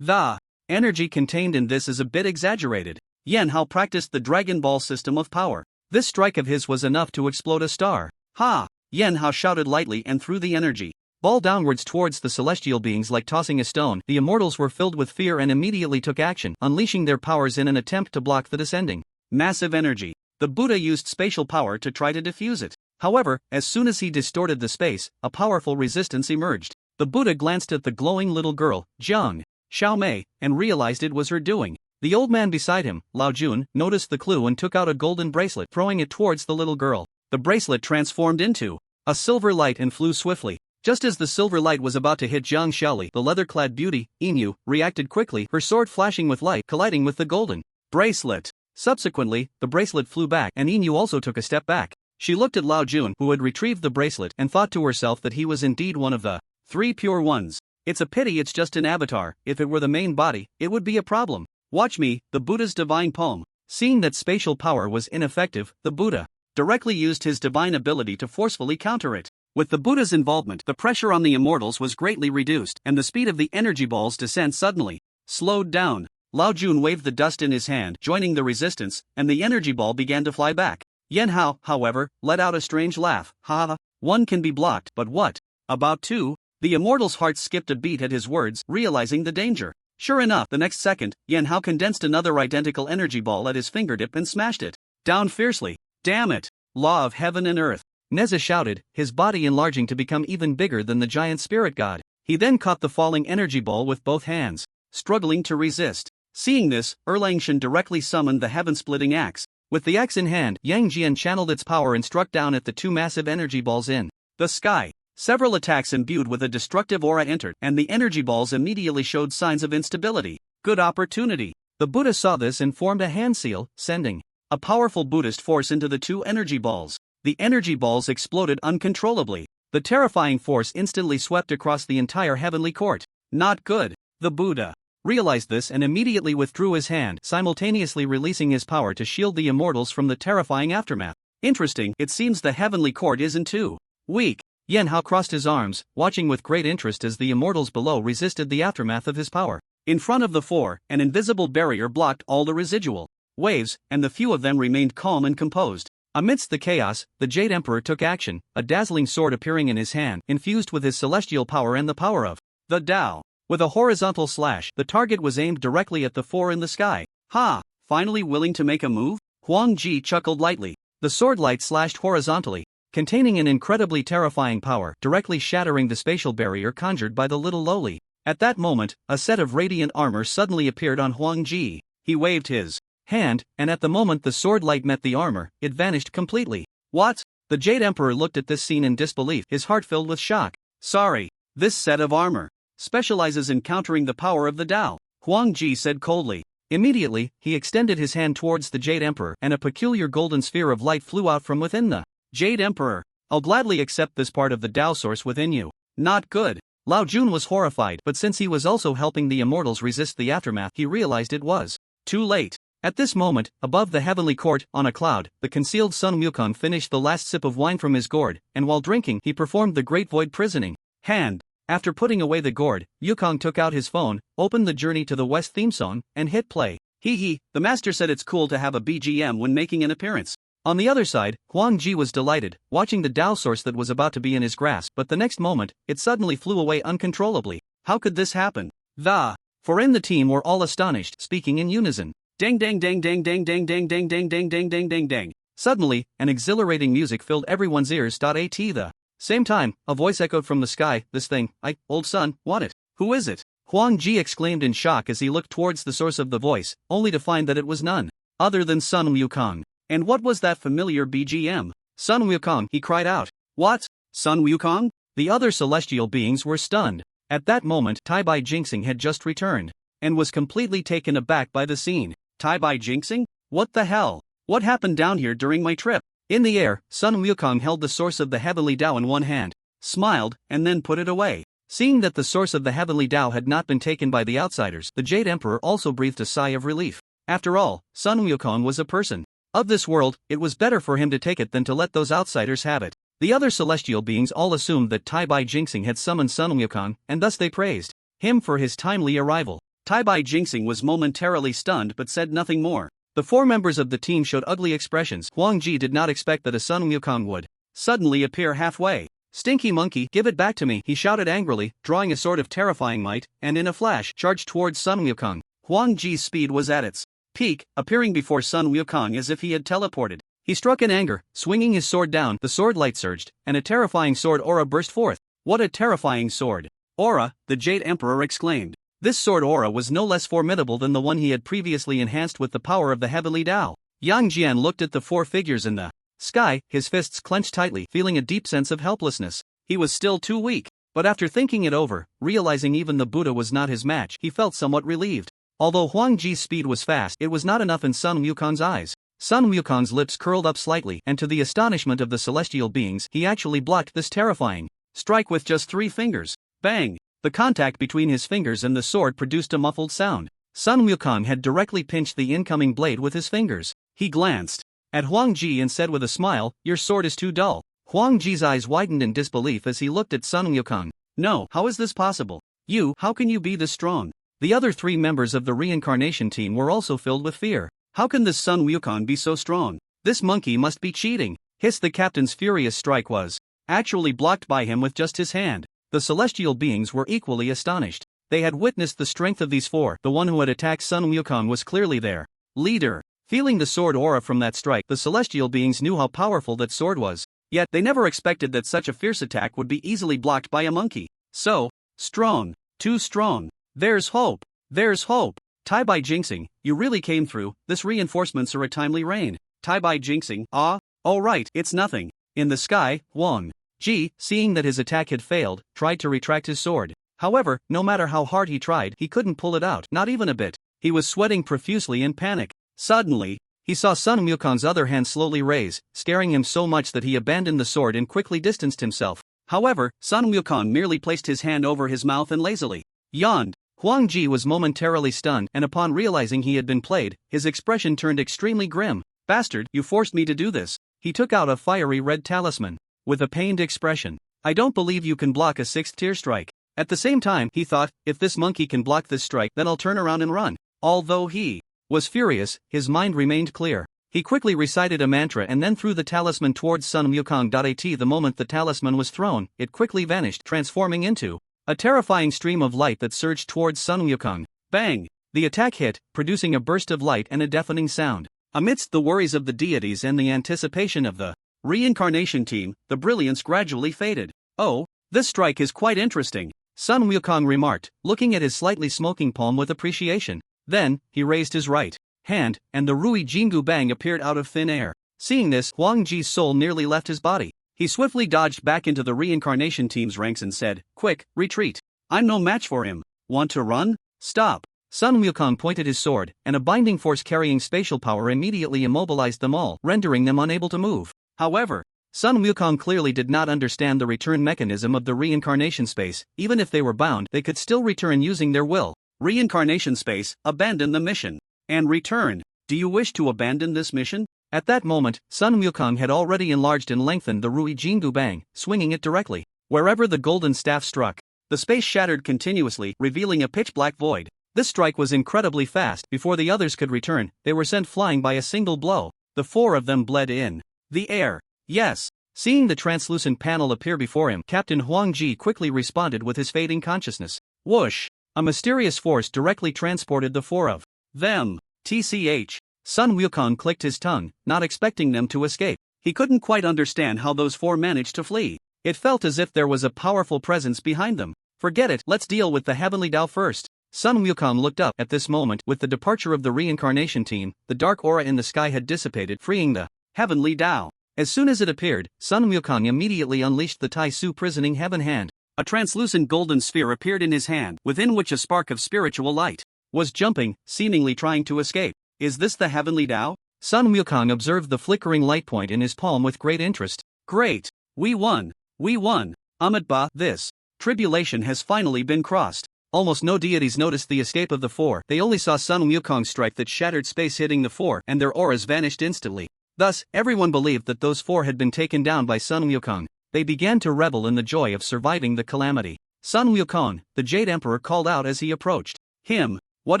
The energy contained in this is a bit exaggerated. Yan Hao practiced the Dragon Ball system of power. This strike of his was enough to explode a star. Ha! Yan Hao shouted lightly and threw the energy ball downwards towards the celestial beings like tossing a stone. The immortals were filled with fear and immediately took action, unleashing their powers in an attempt to block the descending massive energy. The Buddha used spatial power to try to diffuse it. However, as soon as he distorted the space, a powerful resistance emerged. The Buddha glanced at the glowing little girl, Jiang Xiaomei, and realized it was her doing. The old man beside him, Lao Jun, noticed the clue and took out a golden bracelet, throwing it towards the little girl. The bracelet transformed into a silver light and flew swiftly. Just as the silver light was about to hit Jiang Xiaoli, the leather-clad beauty, Ling Yu, reacted quickly, her sword flashing with light, colliding with the golden bracelet. Subsequently, the bracelet flew back and Ling Yu also took a step back. She looked at Lao Jun, who had retrieved the bracelet, and thought to herself that he was indeed one of the three pure ones. It's a pity it's just an avatar. If it were the main body, it would be a problem. Watch me, the Buddha's divine palm. Seeing that spatial power was ineffective, the Buddha directly used his divine ability to forcefully counter it. With the Buddha's involvement, the pressure on the immortals was greatly reduced, and the speed of the energy ball's descent suddenly slowed down. Lao Jun waved the dust in his hand, joining the resistance, and the energy ball began to fly back. Yan Hao, however, let out a strange laugh. Ha! One can be blocked, but what about two? The immortal's heart skipped a beat at his words, realizing the danger. Sure enough, the next second, Yan Hao condensed another identical energy ball at his fingertip and smashed it down fiercely. Damn it! Law of heaven and earth! Neza shouted, his body enlarging to become even bigger than the giant spirit god. He then caught the falling energy ball with both hands, struggling to resist. Seeing this, Ling Chen directly summoned the heaven-splitting axe. With the axe in hand, Yang Jian channeled its power and struck down at the two massive energy balls in the sky. Several attacks imbued with a destructive aura entered, and the energy balls immediately showed signs of instability. Good opportunity. The Buddha saw this and formed a hand seal, sending a powerful Buddhist force into the two energy balls. The energy balls exploded uncontrollably. The terrifying force instantly swept across the entire heavenly court. Not good. The Buddha realized this and immediately withdrew his hand, simultaneously releasing his power to shield the immortals from the terrifying aftermath. Interesting, it seems the heavenly court isn't too weak. Yan Hao crossed his arms, watching with great interest as the immortals below resisted the aftermath of his power. In front of the four, an invisible barrier blocked all the residual waves, and the few of them remained calm and composed. Amidst the chaos, the Jade Emperor took action, a dazzling sword appearing in his hand, infused with his celestial power and the power of the Tao. With a horizontal slash, the target was aimed directly at the four in the sky. Ha! Finally willing to make a move? Huang Ji chuckled lightly. The sword light slashed horizontally, containing an incredibly terrifying power, directly shattering the spatial barrier conjured by the little lowly. At that moment, a set of radiant armor suddenly appeared on Huang Ji. He waved his hand, and at the moment the sword light met the armor, it vanished completely. What? The Jade Emperor looked at this scene in disbelief, his heart filled with shock. Sorry, this set of armor specializes in countering the power of the Tao, Huang Ji said coldly. Immediately, he extended his hand towards the Jade Emperor, and a peculiar golden sphere of light flew out from within the Jade Emperor. I'll gladly accept this part of the Tao source within you. Not good. Lao Jun was horrified, but since he was also helping the immortals resist the aftermath, he realized it was too late. At this moment, above the heavenly court, on a cloud, the concealed Sun Wukong finished the last sip of wine from his gourd, and while drinking, he performed the Great Void Prisoning hand. After putting away the gourd, Wukong took out his phone, opened the Journey to the West theme song, and hit play. Hee, the master said it's cool to have a BGM when making an appearance. On the other side, Huang Ji was delighted, watching the Tao source that was about to be in his grasp, but the next moment, it suddenly flew away uncontrollably. How could this happen? The four in the team were all astonished, speaking in unison. Dang dang dang dang dang dang dang dang dang dang dang dang dang dang. Suddenly, an exhilarating music filled everyone's ears. At the same time, a voice echoed from the sky, this thing, old son, want it? Who is it? Huang Ji exclaimed in shock as he looked towards the source of the voice, only to find that it was none other than Sun Wukong. And what was that familiar BGM? Sun Wukong, he cried out. What? Sun Wukong? The other celestial beings were stunned. At that moment, Tai Bai Jinxing had just returned, and was completely taken aback by the scene. Tai Bai Jinxing? What the hell? What happened down here during my trip? In the air, Sun Wukong held the source of the heavenly Tao in one hand, smiled, and then put it away. Seeing that the source of the heavenly Tao had not been taken by the outsiders, the Jade Emperor also breathed a sigh of relief. After all, Sun Wukong was a person of this world, it was better for him to take it than to let those outsiders have it. The other celestial beings all assumed that Tai Bai Jinxing had summoned Sun Wukong, and thus they praised him for his timely arrival. Tai Bai Jinxing was momentarily stunned but said nothing more. The four members of the team showed ugly expressions. Huang Ji did not expect that a Sun Wukong would suddenly appear halfway. Stinky monkey, give it back to me, he shouted angrily, drawing a sword of terrifying might, and in a flash, charged towards Sun Wukong. Huang Ji's speed was at its peak, appearing before Sun Wukong as if he had teleported. He struck in anger, swinging his sword down, the sword light surged, and a terrifying sword aura burst forth. What a terrifying sword aura, the Jade Emperor exclaimed. This sword aura was no less formidable than the one he had previously enhanced with the power of the heavenly Tao. Yang Jian looked at the four figures in the sky, his fists clenched tightly, feeling a deep sense of helplessness. He was still too weak, but after thinking it over, realizing even the Buddha was not his match, he felt somewhat relieved. Although Huang Ji's speed was fast, it was not enough in Sun Wukong's eyes. Sun Wukong's lips curled up slightly, and to the astonishment of the celestial beings, he actually blocked this terrifying strike with just 3 fingers. Bang! The contact between his fingers and the sword produced a muffled sound. Sun Wukong had directly pinched the incoming blade with his fingers. He glanced at Huang Ji and said with a smile, "Your sword is too dull." Huang Ji's eyes widened in disbelief as he looked at Sun Wukong. "No, how is this possible? You, how can you be this strong?" The other 3 members of the reincarnation team were also filled with fear. How can this Sun Wukong be so strong? This monkey must be cheating. Hissed the captain's furious strike was actually blocked by him with just his hand. The celestial beings were equally astonished. They had witnessed the strength of these 4. The one who had attacked Sun Wukong was clearly their leader. Feeling the sword aura from that strike, the celestial beings knew how powerful that sword was. Yet, they never expected that such a fierce attack would be easily blocked by a monkey. So strong. Too strong. There's hope. There's hope. Tai Bai Jinxing, you really came through. This reinforcements are a timely rain. Tai Bai Jinxing, oh right, it's nothing. In the sky, Huang Ji, seeing that his attack had failed, tried to retract his sword. However, no matter how hard he tried, he couldn't pull it out, not even a bit. He was sweating profusely in panic. Suddenly, he saw Sun Wukong's other hand slowly raise, scaring him so much that he abandoned the sword and quickly distanced himself. However, Sun Wukong merely placed his hand over his mouth and lazily yawned. Huang Ji was momentarily stunned, and upon realizing he had been played, his expression turned extremely grim. "Bastard, you forced me to do this." He took out a fiery red talisman. With a pained expression. "I don't believe you can block a 6th tier strike." At the same time, he thought, if this monkey can block this strike, then I'll turn around and run. Although he was furious, his mind remained clear. He quickly recited a mantra and then threw the talisman towards Sun Wukong. At the moment the talisman was thrown, it quickly vanished, transforming into a terrifying stream of light that surged towards Sun Wukong. Bang! The attack hit, producing a burst of light and a deafening sound. Amidst the worries of the deities and the anticipation of the reincarnation team, the brilliance gradually faded. "Oh, this strike is quite interesting," Sun Wukong remarked, looking at his slightly smoking palm with appreciation. Then, he raised his right hand, and the Rui Jingu Bang appeared out of thin air. Seeing this, Huang Ji's soul nearly left his body. He swiftly dodged back into the reincarnation team's ranks and said, "Quick, retreat. I'm no match for him. Want to run? Stop." Sun Wukong pointed his sword, and a binding force carrying spatial power immediately immobilized them all, rendering them unable to move. However, Sun Wukong clearly did not understand the return mechanism of the reincarnation space. Even if they were bound, they could still return using their will. Reincarnation space, abandon the mission. And return. Do you wish to abandon this mission? At that moment, Sun Wukong had already enlarged and lengthened the Rui Jingu Bang, swinging it directly wherever the golden staff struck. The space shattered continuously, revealing a pitch-black void. This strike was incredibly fast. Before the others could return, they were sent flying by a single blow. The 4 of them bled in the air. Yes. Seeing the translucent panel appear before him, Captain Huang Ji quickly responded with his fading consciousness. Whoosh! A mysterious force directly transported the 4 of them. TCH. Sun Wukong clicked his tongue, not expecting them to escape. He couldn't quite understand how those 4 managed to flee. It felt as if there was a powerful presence behind them. Forget it, let's deal with the heavenly Tao first. Sun Wukong looked up. At this moment, with the departure of the reincarnation team, the dark aura in the sky had dissipated, freeing the heavenly Tao. As soon as it appeared, Sun Wukong immediately unleashed the Tai Su prisoning heaven hand. A translucent golden sphere appeared in his hand, within which a spark of spiritual light was jumping, seemingly trying to escape. Is this the heavenly Tao? Sun Wukong observed the flickering light point in his palm with great interest. Great! We won! We won! Ba, this tribulation has finally been crossed. Almost no deities noticed the escape of the 4. They only saw Sun Wukong's strike that shattered space hitting the 4, and their auras vanished instantly. Thus, everyone believed that those 4 had been taken down by Sun Wukong. They began to revel in the joy of surviving the calamity. Sun Wukong, the Jade Emperor, called out as he approached him. What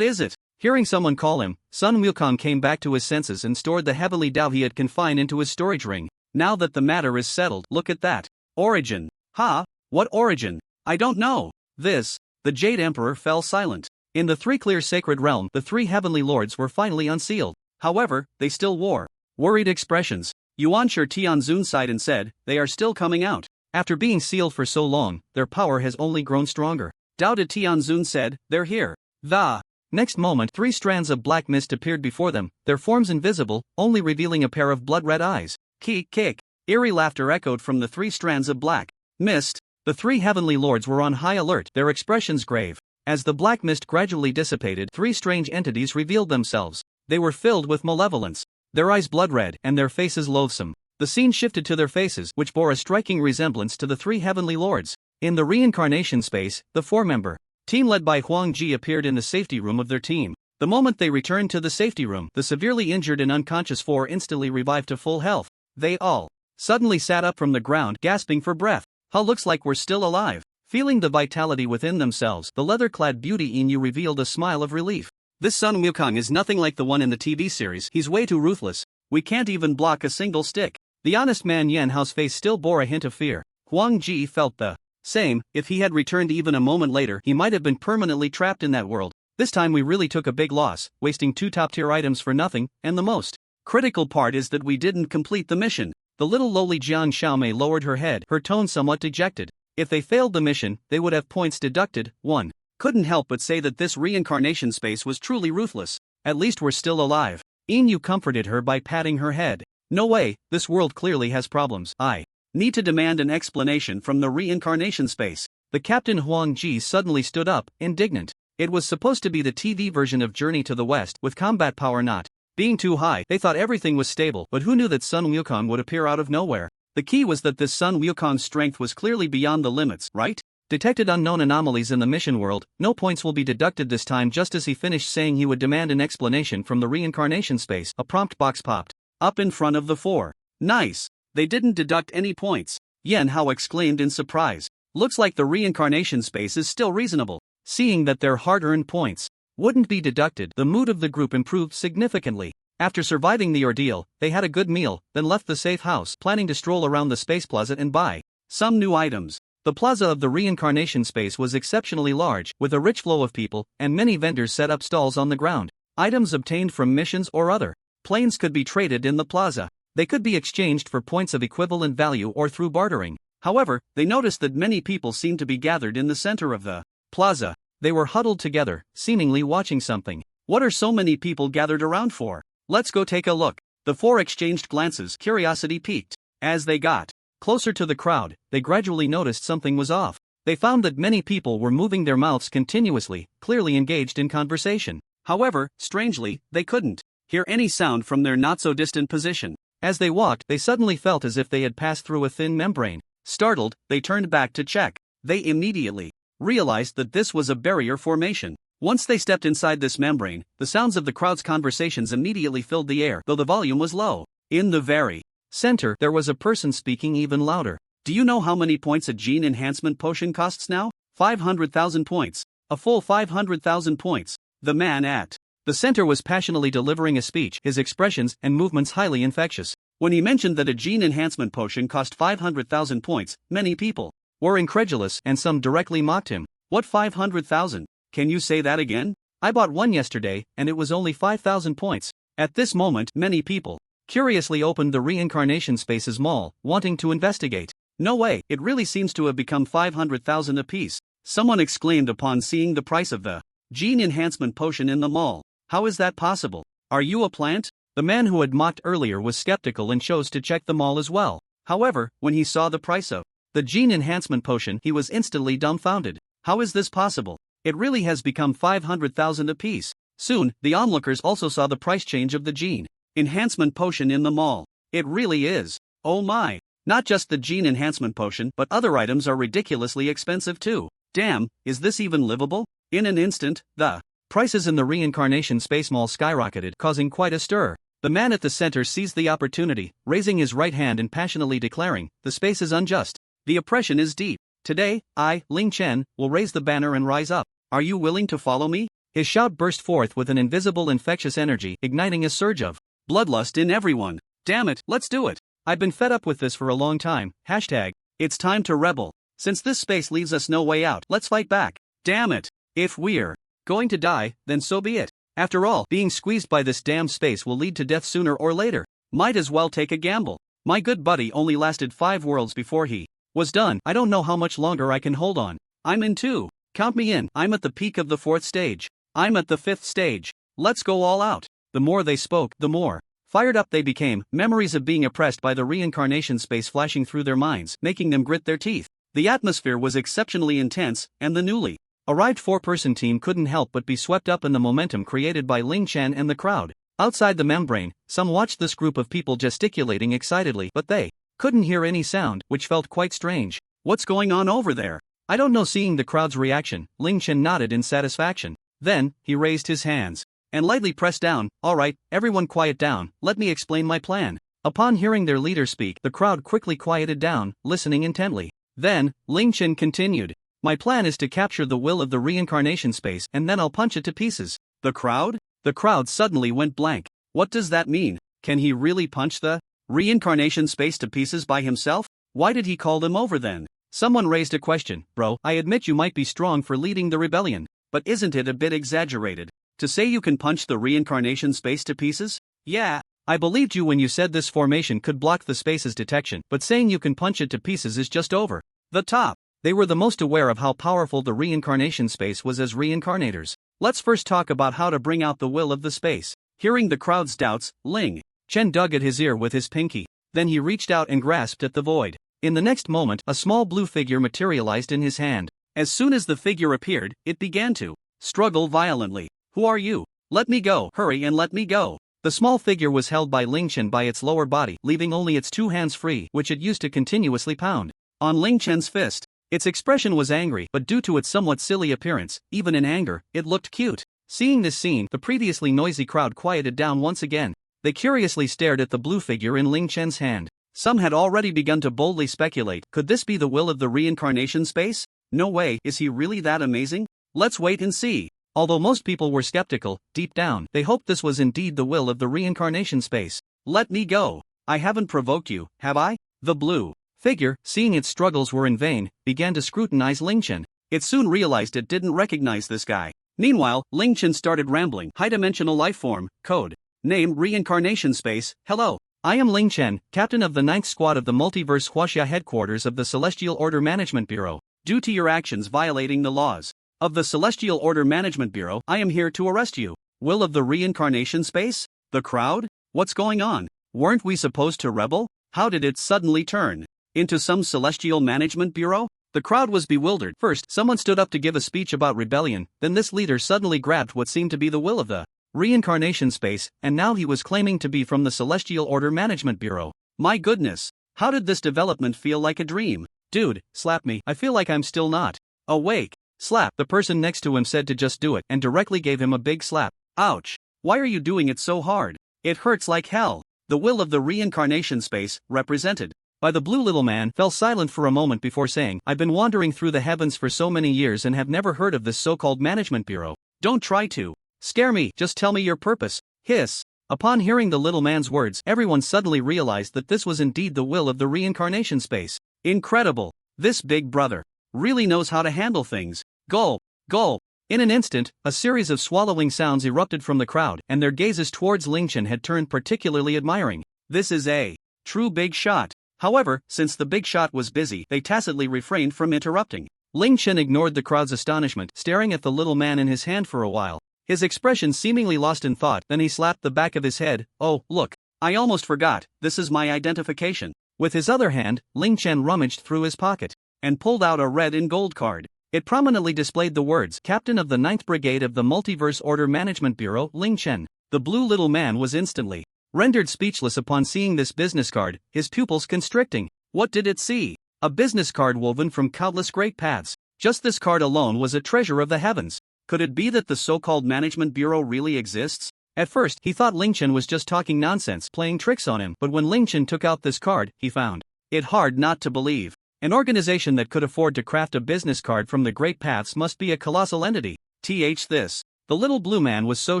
is it? Hearing someone call him, Sun Wukong came back to his senses and stored the heavenly Tao he had confined into his storage ring. Now that the matter is settled, look at that. Origin. Ha? What origin? I don't know. This. The Jade Emperor fell silent. In the 3 clear sacred realm, the 3 heavenly lords were finally unsealed. However, they still wore worried expressions. Yuan Shi Tianzun sighed and said, "They are still coming out." After being sealed for so long, their power has only grown stronger. Dao De Tianzun said, "They're here." The next moment, 3 strands of black mist appeared before them, their forms invisible, only revealing a pair of blood-red eyes. Kick. Eerie laughter echoed from the 3 strands of black mist. The 3 heavenly lords were on high alert, their expressions grave. As the black mist gradually dissipated, 3 strange entities revealed themselves. They were filled with malevolence, their eyes blood-red, and their faces loathsome. The scene shifted to their faces, which bore a striking resemblance to the 3 heavenly lords. In the reincarnation space, the 4-member team led by Huang Ji appeared in the safety room of their team. The moment they returned to the safety room, the severely injured and unconscious 4 instantly revived to full health. They all suddenly sat up from the ground, gasping for breath. Looks like we're still alive. Feeling the vitality within themselves, the leather-clad beauty Ling Yu revealed a smile of relief. This Sun Wukong is nothing like the one in the TV series. He's way too ruthless. We can't even block a single stick. The honest man Yan Hao's face still bore a hint of fear. Huang Ji felt the same. If he had returned even a moment later, he might have been permanently trapped in that world. This time we really took a big loss, wasting 2 top-tier items for nothing, and the most critical part is that we didn't complete the mission. The little lowly Jiang Xiaomei lowered her head, her tone somewhat dejected. If they failed the mission, they would have points deducted. 1. Couldn't help but say that this reincarnation space was truly ruthless. At least we're still alive. Ling Yu comforted her by patting her head. No way, this world clearly has problems. I need to demand an explanation from the reincarnation space. The Captain Huang Ji suddenly stood up, indignant. It was supposed to be the TV version of Journey to the West, with combat power not being too high. They thought everything was stable, but who knew that Sun Wukong would appear out of nowhere? The key was that this Sun Wukong's strength was clearly beyond the limits, right? Detected unknown anomalies in the mission world, no points will be deducted this time. Just as he finished saying he would demand an explanation from the reincarnation space, a prompt box popped up in front of the four. Nice! They didn't deduct any points. Yen Hao exclaimed in surprise. Looks like the reincarnation space is still reasonable. Seeing that their hard-earned points wouldn't be deducted, the mood of the group improved significantly. After surviving the ordeal, they had a good meal, then left the safe house, planning to stroll around the space plaza and buy some new items. The plaza of the reincarnation space was exceptionally large, with a rich flow of people, and many vendors set up stalls on the ground. Items obtained from missions or other planes could be traded in the plaza. They could be exchanged for points of equivalent value or through bartering. However, they noticed that many people seemed to be gathered in the center of the plaza. They were huddled together, seemingly watching something. What are so many people gathered around for? Let's go take a look. The four exchanged glances, curiosity piqued. As they got closer to the crowd, they gradually noticed something was off. They found that many people were moving their mouths continuously, clearly engaged in conversation. However, strangely, they couldn't hear any sound from their not-so-distant position. As they walked, they suddenly felt as if they had passed through a thin membrane. Startled, they turned back to check. They immediately realized that this was a barrier formation. Once they stepped inside this membrane, the sounds of the crowd's conversations immediately filled the air, though the volume was low. In the very center, there was a person speaking even louder. Do you know how many points a gene enhancement potion costs now? 500,000 points. A full 500,000 points. The man at the center was passionately delivering a speech, his expressions and movements highly infectious. When he mentioned that a gene enhancement potion cost 500,000 points, many people were incredulous and some directly mocked him. What 500,000? Can you say that again? I bought one yesterday, and it was only 5,000 points. At this moment, many people curiously opened the reincarnation space's mall, wanting to investigate. No way, it really seems to have become 500,000 apiece. Someone exclaimed upon seeing the price of the gene enhancement potion in the mall. How is that possible? Are you a plant? The man who had mocked earlier was skeptical and chose to check the mall as well. However, when he saw the price of the gene enhancement potion, he was instantly dumbfounded. How is this possible? It really has become 500,000 apiece. Soon, the onlookers also saw the price change of the gene enhancement potion in the mall. It really is. Oh my. Not just the gene enhancement potion, but other items are ridiculously expensive too. Damn, is this even livable? In an instant, the prices in the reincarnation space mall skyrocketed, causing quite a stir. The man at the center seized the opportunity, raising his right hand and passionately declaring, "The space is unjust. The oppression is deep. Today, I, Ling Chen, will raise the banner and rise up. Are you willing to follow me?" His shout burst forth with an invisible infectious energy, igniting a surge of bloodlust in everyone. Damn it, let's do it. I've been fed up with this for a long time. Hashtag, it's time to rebel. Since this space leaves us no way out, let's fight back. Damn it. If we're going to die, then so be it. After all, being squeezed by this damn space will lead to death sooner or later. Might as well take a gamble. My good buddy only lasted 5 worlds before he was done. I don't know how much longer I can hold on. I'm in 2. Count me in. I'm at the peak of the 4th stage. I'm at the 5th stage. Let's go all out. The more they spoke, the more fired up they became, memories of being oppressed by the reincarnation space flashing through their minds, making them grit their teeth. The atmosphere was exceptionally intense, and the newly arrived 4-person team couldn't help but be swept up in the momentum created by Ling Chen and the crowd. Outside the membrane, some watched this group of people gesticulating excitedly, but they couldn't hear any sound, which felt quite strange. What's going on over there? I don't know. Seeing the crowd's reaction, Ling Chen nodded in satisfaction. Then, he raised his hands and lightly pressed down. Alright, everyone quiet down, let me explain my plan. Upon hearing their leader speak, the crowd quickly quieted down, listening intently. Then, Ling Chen continued. My plan is to capture the will of the reincarnation space and then I'll punch it to pieces. The crowd? The crowd suddenly went blank. What does that mean? Can he really punch the reincarnation space to pieces by himself? Why did he call them over then? Someone raised a question. Bro, I admit you might be strong for leading the rebellion, but isn't it a bit exaggerated to say you can punch the reincarnation space to pieces? Yeah, I believed you when you said this formation could block the space's detection, but saying you can punch it to pieces is just over the top. They were the most aware of how powerful the reincarnation space was as reincarnators. Let's first talk about how to bring out the will of the space. Hearing the crowd's doubts, Ling Chen dug at his ear with his pinky. Then he reached out and grasped at the void. In the next moment, a small blue figure materialized in his hand. As soon as the figure appeared, it began to struggle violently. Who are you? Let me go. Hurry and let me go. The small figure was held by Ling Chen by its lower body, leaving only its two hands free, which it used to continuously pound on Ling Chen's fist. Its expression was angry, but due to its somewhat silly appearance, even in anger, it looked cute. Seeing this scene, the previously noisy crowd quieted down once again. They curiously stared at the blue figure in Ling Chen's hand. Some had already begun to boldly speculate, could this be the will of the reincarnation space? No way, is he really that amazing? Let's wait and see. Although most people were skeptical, deep down, they hoped this was indeed the will of the reincarnation space. Let me go. I haven't provoked you, have I? The blue figure, seeing its struggles were in vain, began to scrutinize Ling Chen. It soon realized it didn't recognize this guy. Meanwhile, Ling Chen started rambling. High-dimensional life form, code, name reincarnation space, hello. I am Ling Chen, captain of the 9th Squad of the Multiverse Huaxia headquarters of the Celestial Order Management Bureau. Due to your actions violating the laws of the Celestial Order Management Bureau, I am here to arrest you. Will of the reincarnation space? The crowd? What's going on? Weren't we supposed to rebel? How did it suddenly turn into some Celestial Management Bureau? The crowd was bewildered. First, someone stood up to give a speech about rebellion, then this leader suddenly grabbed what seemed to be the will of the reincarnation space, and now he was claiming to be from the Celestial Order Management Bureau. My goodness, how did this development feel like a dream? Dude, slap me, I feel like I'm still not awake. Slap, the person next to him said to just do it, and directly gave him a big slap. Ouch, why are you doing it so hard? It hurts like hell. The will of the reincarnation space, represented by the blue little man, fell silent for a moment before saying, I've been wandering through the heavens for so many years and have never heard of this so-called management bureau. Don't try to scare me, just tell me your purpose. Hiss. Upon hearing the little man's words, everyone suddenly realized that this was indeed the will of the reincarnation space. Incredible. This big brother really knows how to handle things. Gulp, gulp. In an instant, a series of swallowing sounds erupted from the crowd, and their gazes towards Ling Chen had turned particularly admiring. This is a true big shot. However, since the big shot was busy, they tacitly refrained from interrupting. Ling Chen ignored the crowd's astonishment, staring at the little man in his hand for a while. His expression seemingly lost in thought, then he slapped the back of his head. Oh, look, I almost forgot, this is my identification. With his other hand, Ling Chen rummaged through his pocket and pulled out a red and gold card. It prominently displayed the words, Captain of the 9th Brigade of the Multiverse Order Management Bureau, Ling Chen. The blue little man was instantly rendered speechless upon seeing this business card, his pupils constricting. What did it see? A business card woven from countless great paths. Just this card alone was a treasure of the heavens. Could it be that the so-called management bureau really exists? At first, he thought Ling Chen was just talking nonsense, playing tricks on him, but when Ling Chen took out this card, he found it hard not to believe. An organization that could afford to craft a business card from the great paths must be a colossal entity. This. The little blue man was so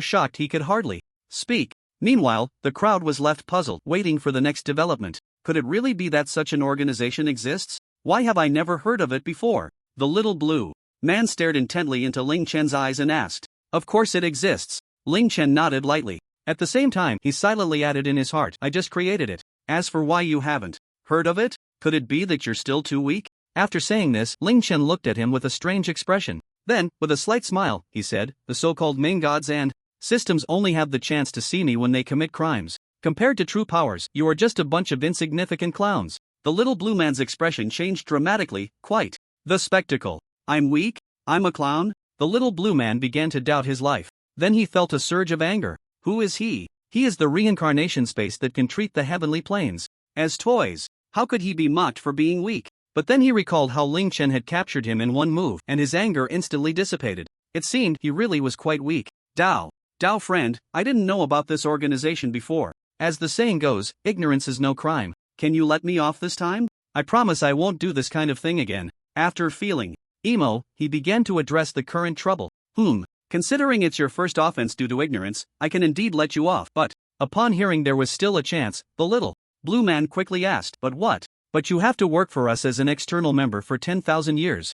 shocked he could hardly speak. Meanwhile, the crowd was left puzzled, waiting for the next development. Could it really be that such an organization exists? Why have I never heard of it before? The little blue man stared intently into Ling Chen's eyes and asked, Of course it exists. Ling Chen nodded lightly. At the same time, he silently added in his heart, I just created it. As for why you haven't heard of it, could it be that you're still too weak? After saying this, Ling Chen looked at him with a strange expression. Then, with a slight smile, he said, the so-called main gods and systems only have the chance to see me when they commit crimes. Compared to true powers, you are just a bunch of insignificant clowns. The little blue man's expression changed dramatically, quite the spectacle. I'm weak? I'm a clown? The little blue man began to doubt his life. Then he felt a surge of anger. Who is he? He is the reincarnation space that can treat the heavenly planes as toys. How could he be mocked for being weak? But then he recalled how Ling Chen had captured him in one move, and his anger instantly dissipated. It seemed he really was quite weak. Dao friend, I didn't know about this organization before. As the saying goes, ignorance is no crime. Can you let me off this time? I promise I won't do this kind of thing again. After feeling emo, he began to address the current trouble. Considering it's your first offense due to ignorance, I can indeed let you off, but upon hearing there was still a chance, the little blue man quickly asked, But what? But you have to work for us as an external member for 10,000 years.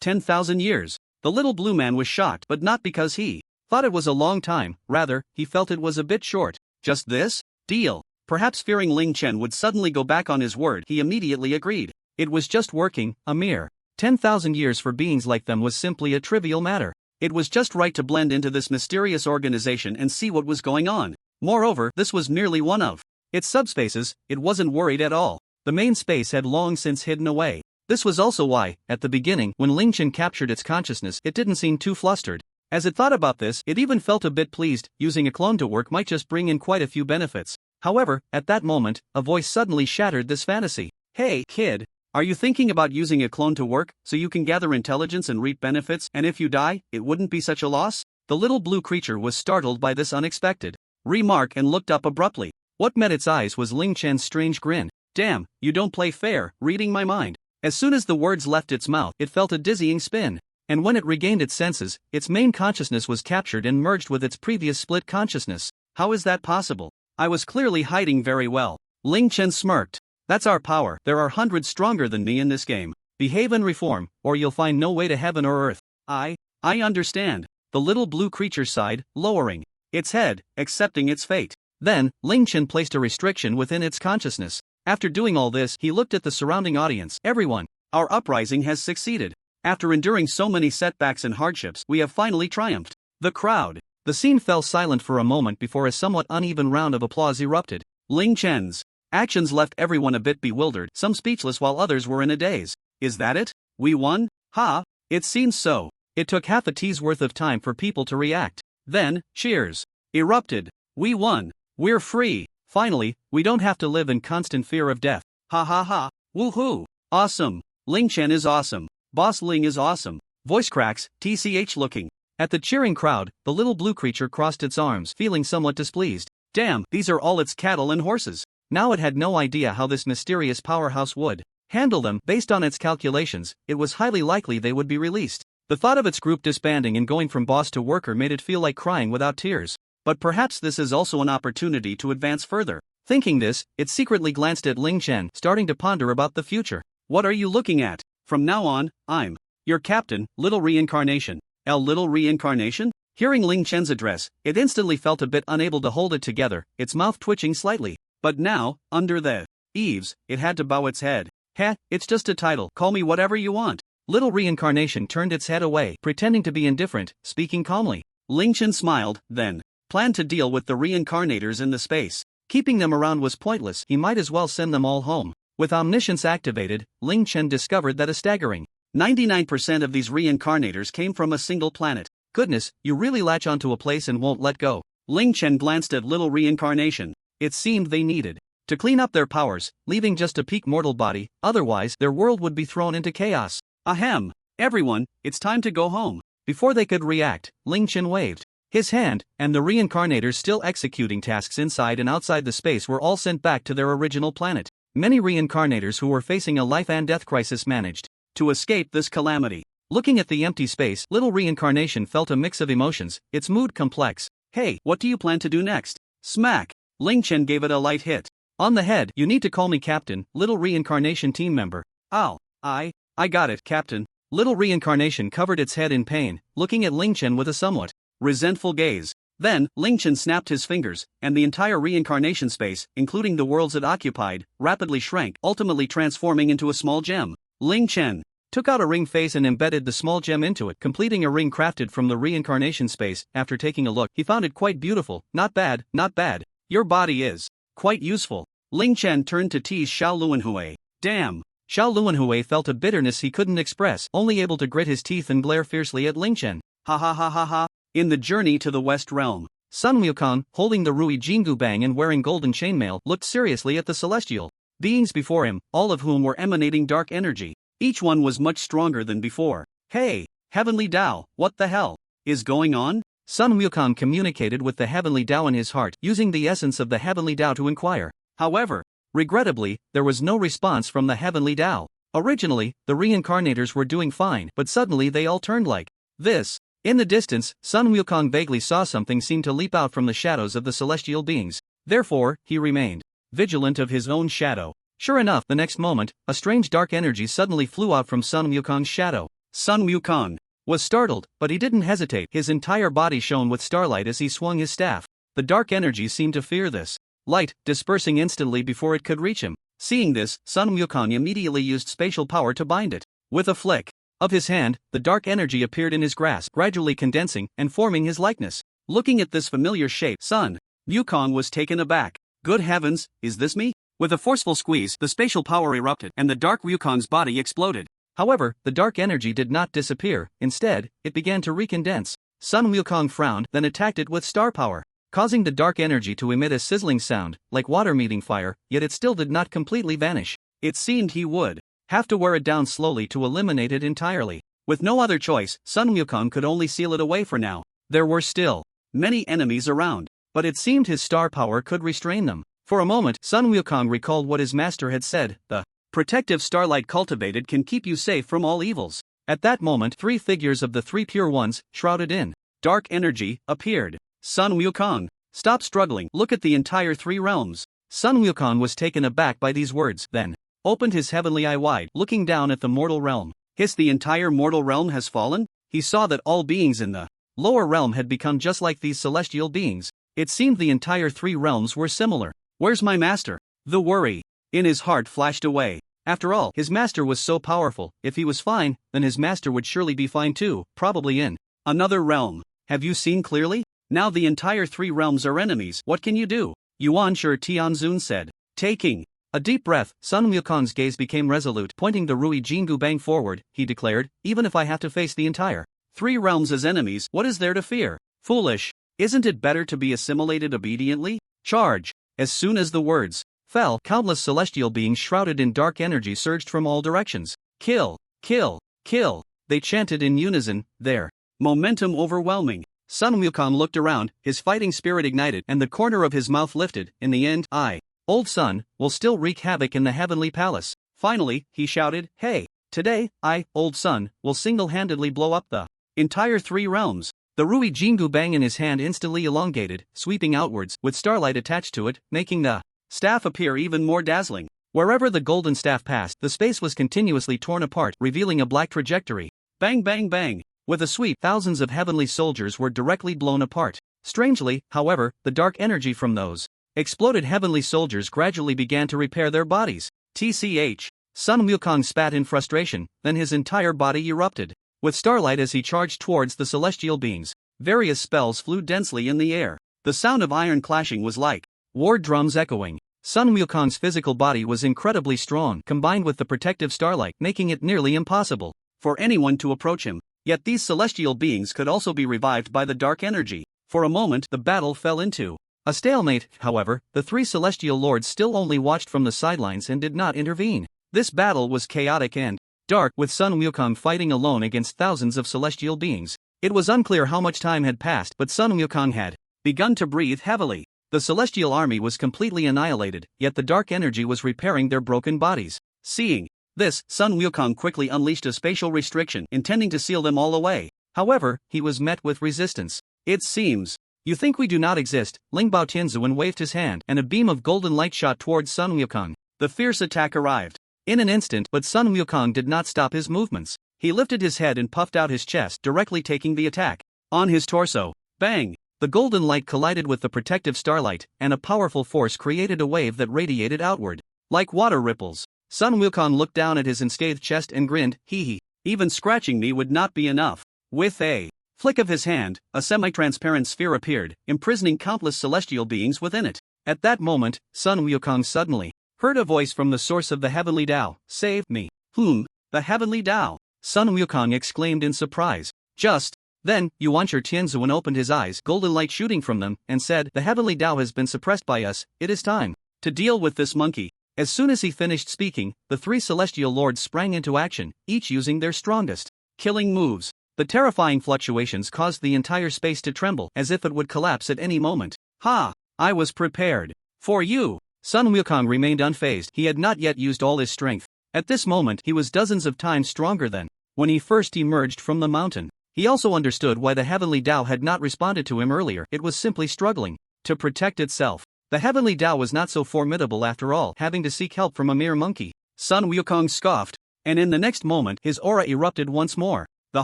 10,000 years. The little blue man was shocked, but not because he thought it was a long time, rather, he felt it was a bit short. Just this? Deal. Perhaps fearing Ling Chen would suddenly go back on his word, he immediately agreed. It was just working, a mere 10,000 years for beings like them was simply a trivial matter. It was just right to blend into this mysterious organization and see what was going on. Moreover, this was merely one of its subspaces, it wasn't worried at all. The main space had long since hidden away. This was also why, at the beginning, when Ling Chen captured its consciousness, it didn't seem too flustered. As it thought about this, it even felt a bit pleased. Using a clone to work might just bring in quite a few benefits. However, at that moment, a voice suddenly shattered this fantasy. Hey, kid, are you thinking about using a clone to work, so you can gather intelligence and reap benefits, and if you die, it wouldn't be such a loss? The little blue creature was startled by this unexpected remark and looked up abruptly. What met its eyes was Ling Chen's strange grin. Damn, you don't play fair, reading my mind. As soon as the words left its mouth, it felt a dizzying spin. And when it regained its senses, its main consciousness was captured and merged with its previous split consciousness. How is that possible? I was clearly hiding very well. Ling Chen smirked. That's our power. There are hundreds stronger than me in this game. Behave and reform, or you'll find no way to heaven or earth. I understand. The little blue creature sighed, lowering its head, accepting its fate. Then, Ling Chen placed a restriction within its consciousness. After doing all this, he looked at the surrounding audience. Everyone, our uprising has succeeded. After enduring so many setbacks and hardships, we have finally triumphed. The crowd. The scene fell silent for a moment before a somewhat uneven round of applause erupted. Ling Chen's actions left everyone a bit bewildered, some speechless while others were in a daze. Is that it? We won? Ha! It seems so. It took half a tea's worth of time for people to react. Then, cheers erupted. We won. We're free. Finally, we don't have to live in constant fear of death. Ha ha ha. Woohoo. Awesome. Ling Chen is awesome. Boss Ling is awesome. Voice cracks, TCH looking. At the cheering crowd, the little blue creature crossed its arms, feeling somewhat displeased. Damn, these are all its cattle and horses. Now it had no idea how this mysterious powerhouse would handle them. Based on its calculations, it was highly likely they would be released. The thought of its group disbanding and going from boss to worker made it feel like crying without tears. But perhaps this is also an opportunity to advance further. Thinking this, it secretly glanced at Ling Chen, starting to ponder about the future. What are you looking at? From now on, I'm your captain, Little Reincarnation. Little Reincarnation? Hearing Ling Chen's address, it instantly felt a bit unable to hold it together, its mouth twitching slightly. But now, under the eaves, it had to bow its head. Heh, it's just a title, call me whatever you want. Little Reincarnation turned its head away, pretending to be indifferent, speaking calmly. Ling Chen smiled, then planned to deal with the reincarnators in the space. Keeping them around was pointless, he might as well send them all home. With omniscience activated, Ling Chen discovered that a staggering 99% of these reincarnators came from a single planet. Goodness, you really latch onto a place and won't let go. Ling Chen glanced at Little Reincarnation. It seemed they needed to clean up their powers, leaving just a peak mortal body, otherwise their world would be thrown into chaos. Ahem! Everyone, it's time to go home. Before they could react, Ling Chen waved his hand, and the reincarnators still executing tasks inside and outside the space were all sent back to their original planet. Many reincarnators who were facing a life and death crisis managed to escape this calamity. Looking at the empty space, Little Reincarnation felt a mix of emotions, its mood complex. Hey, what do you plan to do next? Smack! Ling Chen gave it a light hit on the head. You need to call me Captain, Little Reincarnation team member. Ow. I got it, Captain. Little Reincarnation covered its head in pain, looking at Ling Chen with a somewhat resentful gaze. Then, Ling Chen snapped his fingers, and the entire reincarnation space, including the worlds it occupied, rapidly shrank, ultimately transforming into a small gem. Ling Chen took out a ring face and embedded the small gem into it, completing a ring crafted from the reincarnation space. After taking a look, he found it quite beautiful. Not bad, not bad. Your body is quite useful. Ling Chen turned to tease Xiao Luanhui. Damn. Xiao Luanhui felt a bitterness he couldn't express, only able to grit his teeth and glare fiercely at Ling Chen. Ha ha ha ha ha. In the journey to the West Realm, Sun Wukong, holding the Rui Jingu Bang and wearing golden chainmail, looked seriously at the celestial beings before him, all of whom were emanating dark energy. Each one was much stronger than before. Hey, Heavenly Tao, what the hell is going on? Sun Wukong communicated with the Heavenly Tao in his heart, using the essence of the Heavenly Tao to inquire. However, regrettably, there was no response from the Heavenly Tao. Originally, the reincarnators were doing fine, but suddenly they all turned like this. In the distance, Sun Wukong vaguely saw something seem to leap out from the shadows of the celestial beings. Therefore, he remained vigilant of his own shadow. Sure enough, the next moment, a strange dark energy suddenly flew out from Sun Wukong's shadow. Sun Wukong was startled, but he didn't hesitate. His entire body shone with starlight as he swung his staff. The dark energy seemed to fear this light, dispersing instantly before it could reach him. Seeing this, Sun Wukong immediately used spatial power to bind it. With a flick of his hand, the dark energy appeared in his grasp, gradually condensing and forming his likeness. Looking at this familiar shape, Sun Wukong was taken aback. Good heavens, is this me? With a forceful squeeze, the spatial power erupted, and the dark Wukong's body exploded. However, the dark energy did not disappear. Instead, it began to recondense. Sun Wukong frowned, then attacked it with star power, causing the dark energy to emit a sizzling sound, like water meeting fire, yet it still did not completely vanish. It seemed he would have to wear it down slowly to eliminate it entirely. With no other choice, Sun Wukong could only seal it away for now. There were still many enemies around, but it seemed his star power could restrain them. For a moment, Sun Wukong recalled what his master had said, the protective starlight cultivated can keep you safe from all evils. At that moment, 3 figures of the 3 pure ones, shrouded in dark energy, appeared. Sun Wukong, stop struggling, look at the entire 3 realms. Sun Wukong was taken aback by these words, then opened his heavenly eye wide, looking down at the mortal realm. The entire mortal realm has fallen? He saw that all beings in the lower realm had become just like these celestial beings. It seemed the entire 3 realms were similar. Where's my master? The worry in his heart flashed away. After all, his master was so powerful. If he was fine, then his master would surely be fine too, probably in another realm. Have you seen clearly? Now the entire 3 realms are enemies. What can you do? Yuan Shi Tianzun said. Taking a deep breath, Sun Wukong's gaze became resolute. Pointing the Rui Jingu Bang forward, he declared, even if I have to face the entire 3 realms as enemies, what is there to fear? Foolish. Isn't it better to be assimilated obediently? Charge. As soon as the words fell, countless celestial beings shrouded in dark energy surged from all directions. Kill, kill, kill, they chanted in unison, their momentum overwhelming. Sun Wukong looked around, his fighting spirit ignited, and the corner of his mouth lifted. In the end, I, Old Sun, will still wreak havoc in the heavenly palace. Finally, he shouted, hey, today, I, Old Sun, will single-handedly blow up the entire 3 realms. The Rui Jingu Bang in his hand instantly elongated, sweeping outwards, with starlight attached to it, making the staff appear even more dazzling. Wherever the golden staff passed, the space was continuously torn apart, revealing a black trajectory. Bang bang bang! With a sweep, thousands of heavenly soldiers were directly blown apart. Strangely, however, the dark energy from those exploded heavenly soldiers gradually began to repair their bodies. TCH. Sun Wukong spat in frustration, then his entire body erupted. With starlight as he charged towards the celestial beings, various spells flew densely in the air. The sound of iron clashing was like war drums echoing. Sun Wukong's physical body was incredibly strong, combined with the protective starlight, making it nearly impossible for anyone to approach him. Yet these celestial beings could also be revived by the dark energy. For a moment, the battle fell into a stalemate. However, the 3 celestial lords still only watched from the sidelines and did not intervene. This battle was chaotic and dark, with Sun Wukong fighting alone against thousands of celestial beings. It was unclear how much time had passed, but Sun Wukong had begun to breathe heavily. The celestial army was completely annihilated, yet the dark energy was repairing their broken bodies. Seeing this, Sun Wukong quickly unleashed a spatial restriction, intending to seal them all away. However, he was met with resistance. It seems you think we do not exist. Ling Baotianzuan waved his hand, and a beam of golden light shot towards Sun Wukong. The fierce attack arrived in an instant, but Sun Wukong did not stop his movements. He lifted his head and puffed out his chest, directly taking the attack on his torso. Bang! The golden light collided with the protective starlight, and a powerful force created a wave that radiated outward like water ripples. Sun Wukong looked down at his unscathed chest and grinned, hee hee. Even scratching me would not be enough. With a flick of his hand, a semi-transparent sphere appeared, imprisoning countless celestial beings within it. At that moment, Sun Wukong suddenly heard a voice from the source of the heavenly Tao. Save me. Whom? The heavenly Tao? Sun Wukong exclaimed in surprise. Just then, Yuan Shi Tianzuan opened his eyes, golden light shooting from them, and said, the heavenly Tao has been suppressed by us. It is time to deal with this monkey. As soon as he finished speaking, the 3 celestial lords sprang into action, each using their strongest killing moves. The terrifying fluctuations caused the entire space to tremble, as if it would collapse at any moment. Ha! I was prepared for you. Sun Wukong remained unfazed. He had not yet used all his strength. At this moment, he was dozens of times stronger than when he first emerged from the mountain. He also understood why the heavenly Tao had not responded to him earlier. It was simply struggling to protect itself. The heavenly Tao was not so formidable after all, having to seek help from a mere monkey. Sun Wukong scoffed, and in the next moment his aura erupted once more. The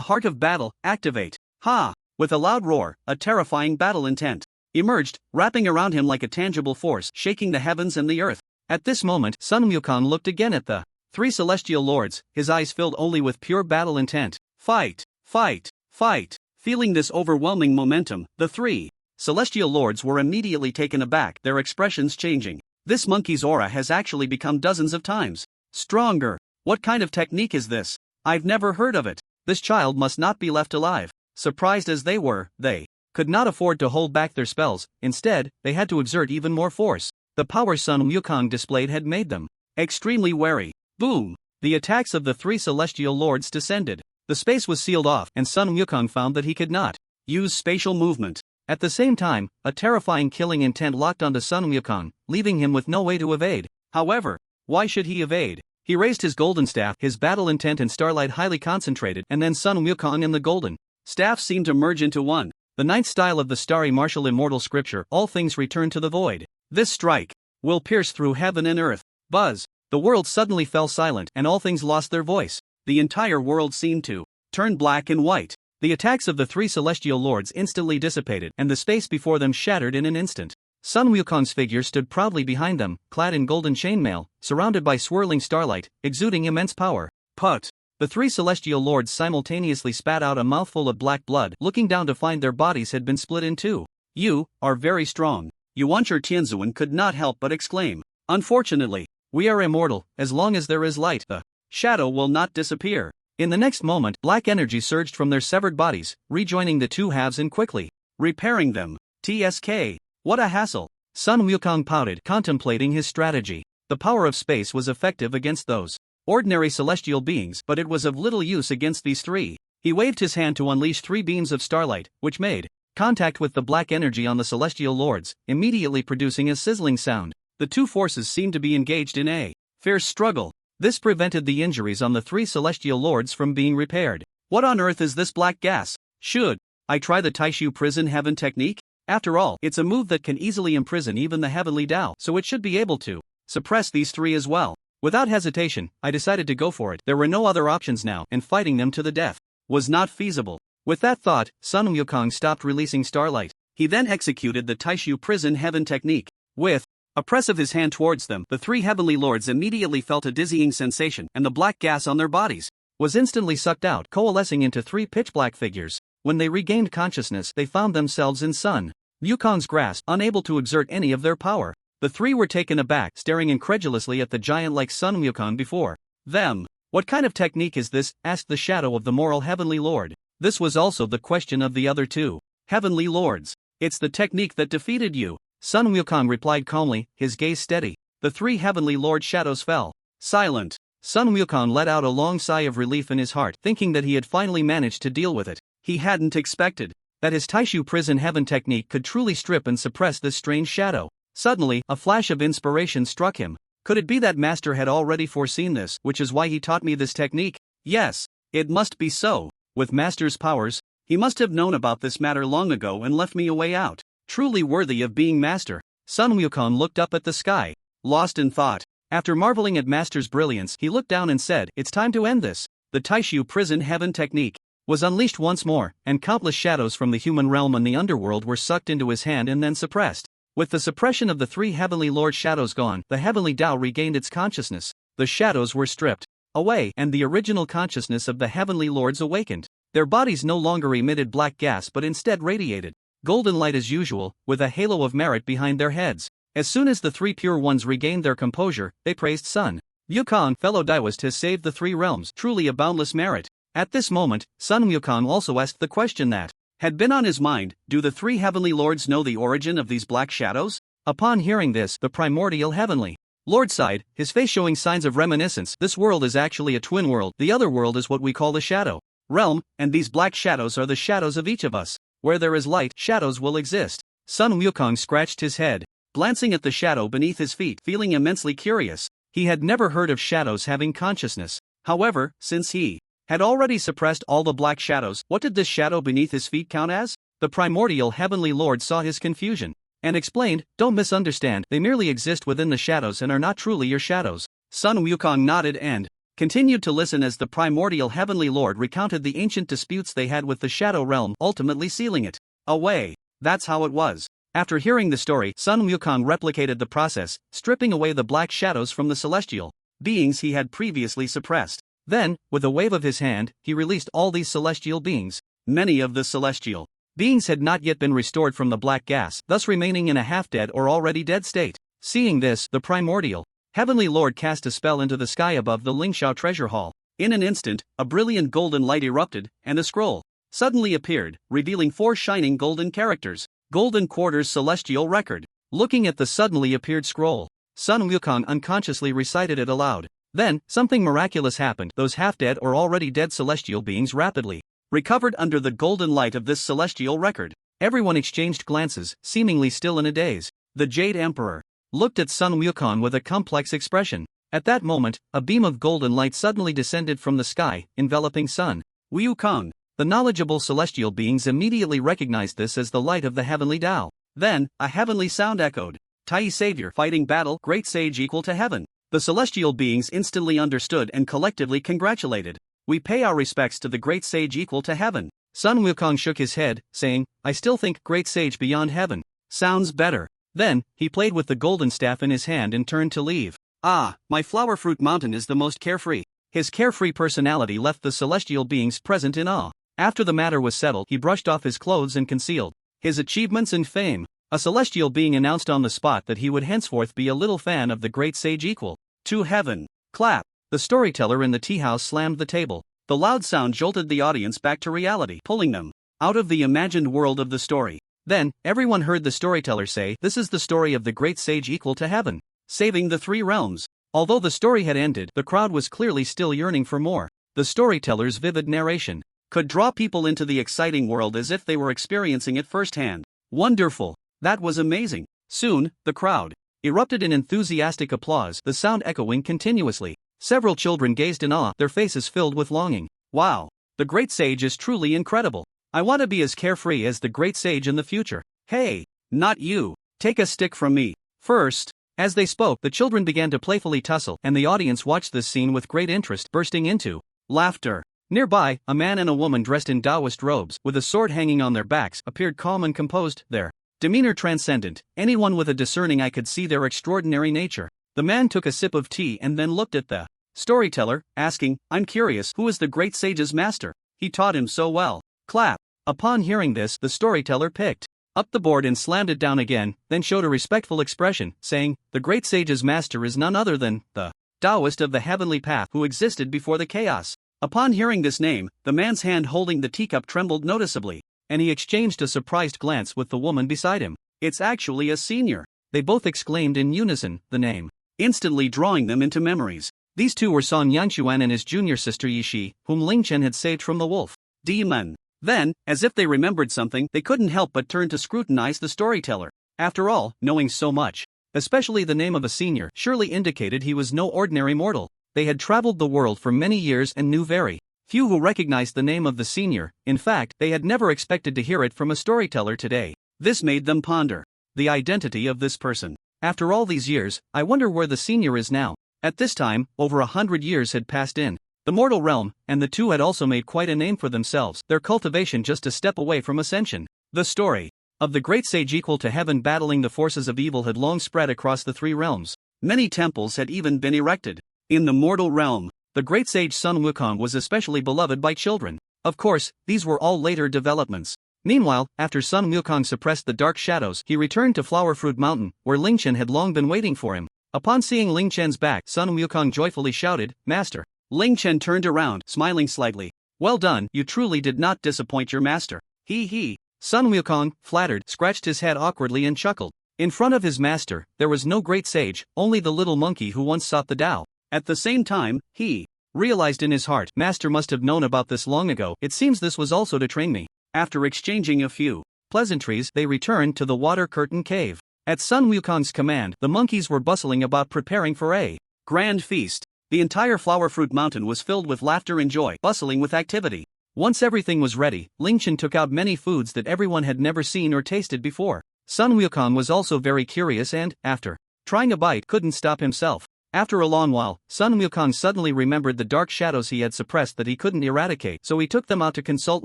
heart of battle, activate. Ha! With a loud roar, a terrifying battle intent emerged, wrapping around him like a tangible force, shaking the heavens and the earth. At this moment, Sun Wukong looked again at the 3 celestial lords, his eyes filled only with pure battle intent. Fight! Fight! Fight! Feeling this overwhelming momentum, the 3 celestial lords were immediately taken aback, their expressions changing. This monkey's aura has actually become dozens of times stronger. What kind of technique is this? I've never heard of it. This child must not be left alive. Surprised as they were, they could not afford to hold back their spells. Instead, they had to exert even more force. The power Sun Wukong displayed had made them extremely wary. Boom! The attacks of the three celestial lords descended. The space was sealed off, and Sun Wukong found that he could not use spatial movement. At the same time, a terrifying killing intent locked onto Sun Wukong, leaving him with no way to evade. However, why should he evade? He raised his golden staff, his battle intent and starlight highly concentrated, and then Sun Wukong and the golden staff seemed to merge into one. The ninth style of the starry martial immortal scripture, all things return to the void. This strike will pierce through heaven and earth. Buzz! The world suddenly fell silent, and all things lost their voice. The entire world seemed to turn black and white. The attacks of the three celestial lords instantly dissipated, and the space before them shattered in an instant. Sun Wukong's figure stood proudly behind them, clad in golden chainmail, surrounded by swirling starlight, exuding immense power. Put! The three celestial lords simultaneously spat out a mouthful of black blood, looking down to find their bodies had been split in two. You are very strong. Yuancher Tianzuan could not help but exclaim. Unfortunately, we are immortal. As long as there is light, the shadow will not disappear. In the next moment, black energy surged from their severed bodies, rejoining the two halves and quickly repairing them. TSK. What a hassle. Sun Wukong pouted, contemplating his strategy. The power of space was effective against those ordinary celestial beings, but it was of little use against these three. He waved his hand to unleash three beams of starlight, which made contact with the black energy on the celestial lords, immediately producing a sizzling sound. The two forces seemed to be engaged in a fierce struggle. This prevented the injuries on the three celestial lords from being repaired. What on earth is this black gas? Should I try the Taishu prison heaven technique? After all, it's a move that can easily imprison even the heavenly Tao, so it should be able to suppress these three as well. Without hesitation, I decided to go for it. There were no other options now, and fighting them to the death was not feasible. With that thought, Sun Wukong stopped releasing starlight. He then executed the Taishu prison heaven technique. With a press of his hand towards them, the three heavenly lords immediately felt a dizzying sensation, and the black gas on their bodies was instantly sucked out, coalescing into three pitch-black figures. When they regained consciousness, they found themselves in Sun Wukong's grasp, unable to exert any of their power. The three were taken aback, staring incredulously at the giant like Sun Wukong before them. What kind of technique is this? Asked the shadow of the moral heavenly lord. This was also the question of the other two heavenly lords. It's the technique that defeated you, Sun Wukong replied calmly, his gaze steady. The three heavenly lord shadows fell silent. Sun Wukong let out a long sigh of relief in his heart, thinking that he had finally managed to deal with it. He hadn't expected that his Taishu prison heaven technique could truly strip and suppress this strange shadow. Suddenly, a flash of inspiration struck him. Could it be that Master had already foreseen this, which is why he taught me this technique? Yes, it must be so. With Master's powers, he must have known about this matter long ago and left me a way out. Truly worthy of being Master. Sun Wukong looked up at the sky, lost in thought. After marveling at Master's brilliance, he looked down and said, "It's time to end this." The Taishu prison heaven technique was unleashed once more, and countless shadows from the human realm and the underworld were sucked into his hand and then suppressed. With the suppression of the three heavenly lord shadows gone, the heavenly Tao regained its consciousness. The shadows were stripped away, and the original consciousness of the heavenly lords awakened. Their bodies no longer emitted black gas but instead radiated golden light as usual, with a halo of merit behind their heads. As soon as the three pure ones regained their composure, they praised Sun Wukong. Fellow Daoist has saved the three realms, truly a boundless merit. At this moment, Sun Wukong also asked the question that had been on his mind: do the three heavenly lords know the origin of these black shadows? Upon hearing this, the primordial heavenly lord sighed, his face showing signs of reminiscence. This world is actually a twin world. The other world is what we call the shadow realm, and these black shadows are the shadows of each of us. Where there is light, shadows will exist. Sun Wukong scratched his head, glancing at the shadow beneath his feet, feeling immensely curious. He had never heard of shadows having consciousness. However, since he had already suppressed all the black shadows, what did this shadow beneath his feet count as? The primordial heavenly lord saw his confusion and explained, "Don't misunderstand, they merely exist within the shadows and are not truly your shadows." Sun Wukong nodded and continued to listen as the primordial heavenly lord recounted the ancient disputes they had with the shadow realm, ultimately sealing it away. That's how it was. After hearing the story, Sun Wukong replicated the process, stripping away the black shadows from the celestial beings he had previously suppressed. Then, with a wave of his hand, he released all these celestial beings. Many of the celestial beings had not yet been restored from the black gas, thus remaining in a half-dead or already dead state. Seeing this, the primordial heavenly lord cast a spell into the sky above the Lingshao treasure hall. In an instant, a brilliant golden light erupted, and a scroll suddenly appeared, revealing 4 shining golden characters. Golden Quarters Celestial Record. Looking at the suddenly appeared scroll, Sun Wukong unconsciously recited it aloud. Then, something miraculous happened. Those half-dead or already dead celestial beings rapidly recovered under the golden light of this celestial record. Everyone exchanged glances, seemingly still in a daze. The Jade Emperor looked at Sun Wukong with a complex expression. At that moment, a beam of golden light suddenly descended from the sky, enveloping Sun Wukong. The knowledgeable celestial beings immediately recognized this as the light of the heavenly Tao. Then, a heavenly sound echoed. Tai Savior fighting battle, great sage equal to heaven. The celestial beings instantly understood and collectively congratulated. We pay our respects to the great sage equal to heaven. Sun Wukong shook his head, saying, I still think great sage beyond heaven sounds better. Then, he played with the golden staff in his hand and turned to leave. Ah, my flower fruit mountain is the most carefree. His carefree personality left the celestial beings present in awe. After the matter was settled, he brushed off his clothes and concealed his achievements and fame. A celestial being announced on the spot that he would henceforth be a little fan of the great sage equal to heaven. Clap. The storyteller in the tea house slammed the table. The loud sound jolted the audience back to reality, pulling them out of the imagined world of the story. Then, everyone heard the storyteller say, this is the story of the great sage equal to heaven, saving the 3 realms. Although the story had ended, the crowd was clearly still yearning for more. The storyteller's vivid narration could draw people into the exciting world as if they were experiencing it firsthand. Wonderful. That was amazing. Soon, the crowd erupted in enthusiastic applause, the sound echoing continuously. Several children gazed in awe, their faces filled with longing. Wow, the great sage is truly incredible. I want to be as carefree as the great sage in the future. Hey, not you. Take a stick from me. First. As they spoke, the children began to playfully tussle, and the audience watched this scene with great interest, bursting into laughter. Nearby, a man and a woman dressed in Taoist robes, with a sword hanging on their backs, appeared calm and composed, their demeanor transcendent. Anyone with a discerning eye could see their extraordinary nature. The man took a sip of tea and then looked at the storyteller, asking, I'm curious, who is the great sage's master? He taught him so well. Clap. Upon hearing this, the storyteller picked up the board and slammed it down again, then showed a respectful expression, saying, the great sage's master is none other than the Taoist of the heavenly path who existed before the chaos. Upon hearing this name, the man's hand holding the teacup trembled noticeably, and he exchanged a surprised glance with the woman beside him. It's actually a senior. They both exclaimed in unison, the name instantly drawing them into memories. These two were Song Yangshuan and his junior sister Yishi, whom Ling Chen had saved from the wolf demon. Then, as if they remembered something, they couldn't help but turn to scrutinize the storyteller. After all, knowing so much, especially the name of a senior, surely indicated he was no ordinary mortal. They had traveled the world for many years and knew very few who recognized the name of the senior. In fact, they had never expected to hear it from a storyteller today. This made them ponder the identity of this person. After all these years, I wonder where the senior is now. At this time, over 100 years had passed in the mortal realm, and the two had also made quite a name for themselves, their cultivation just a step away from ascension. The story of the great sage equal to heaven battling the forces of evil had long spread across the 3 realms. Many temples had even been erected. In the mortal realm, the great sage Sun Wukong was especially beloved by children. Of course, these were all later developments. Meanwhile, after Sun Wukong suppressed the dark shadows, he returned to Flower Fruit Mountain, where Ling Chen had long been waiting for him. Upon seeing Ling Chen's back, Sun Wukong joyfully shouted, Master. Ling Chen turned around, smiling slightly. Well done, you truly did not disappoint your master. He. Sun Wukong, flattered, scratched his head awkwardly and chuckled. In front of his master, there was no great sage, only the little monkey who once sought the Tao. At the same time, he realized in his heart, Master must have known about this long ago. It seems this was also to train me. After exchanging a few pleasantries, they returned to the water curtain cave. At Sun Wukong's command, the monkeys were bustling about preparing for a grand feast. The entire Flower Fruit Mountain was filled with laughter and joy, bustling with activity. Once everything was ready, Ling Chen took out many foods that everyone had never seen or tasted before. Sun Wukong was also very curious and, after trying a bite, couldn't stop himself. After a long while, Sun Wukong suddenly remembered the dark shadows he had suppressed that he couldn't eradicate, so he took them out to consult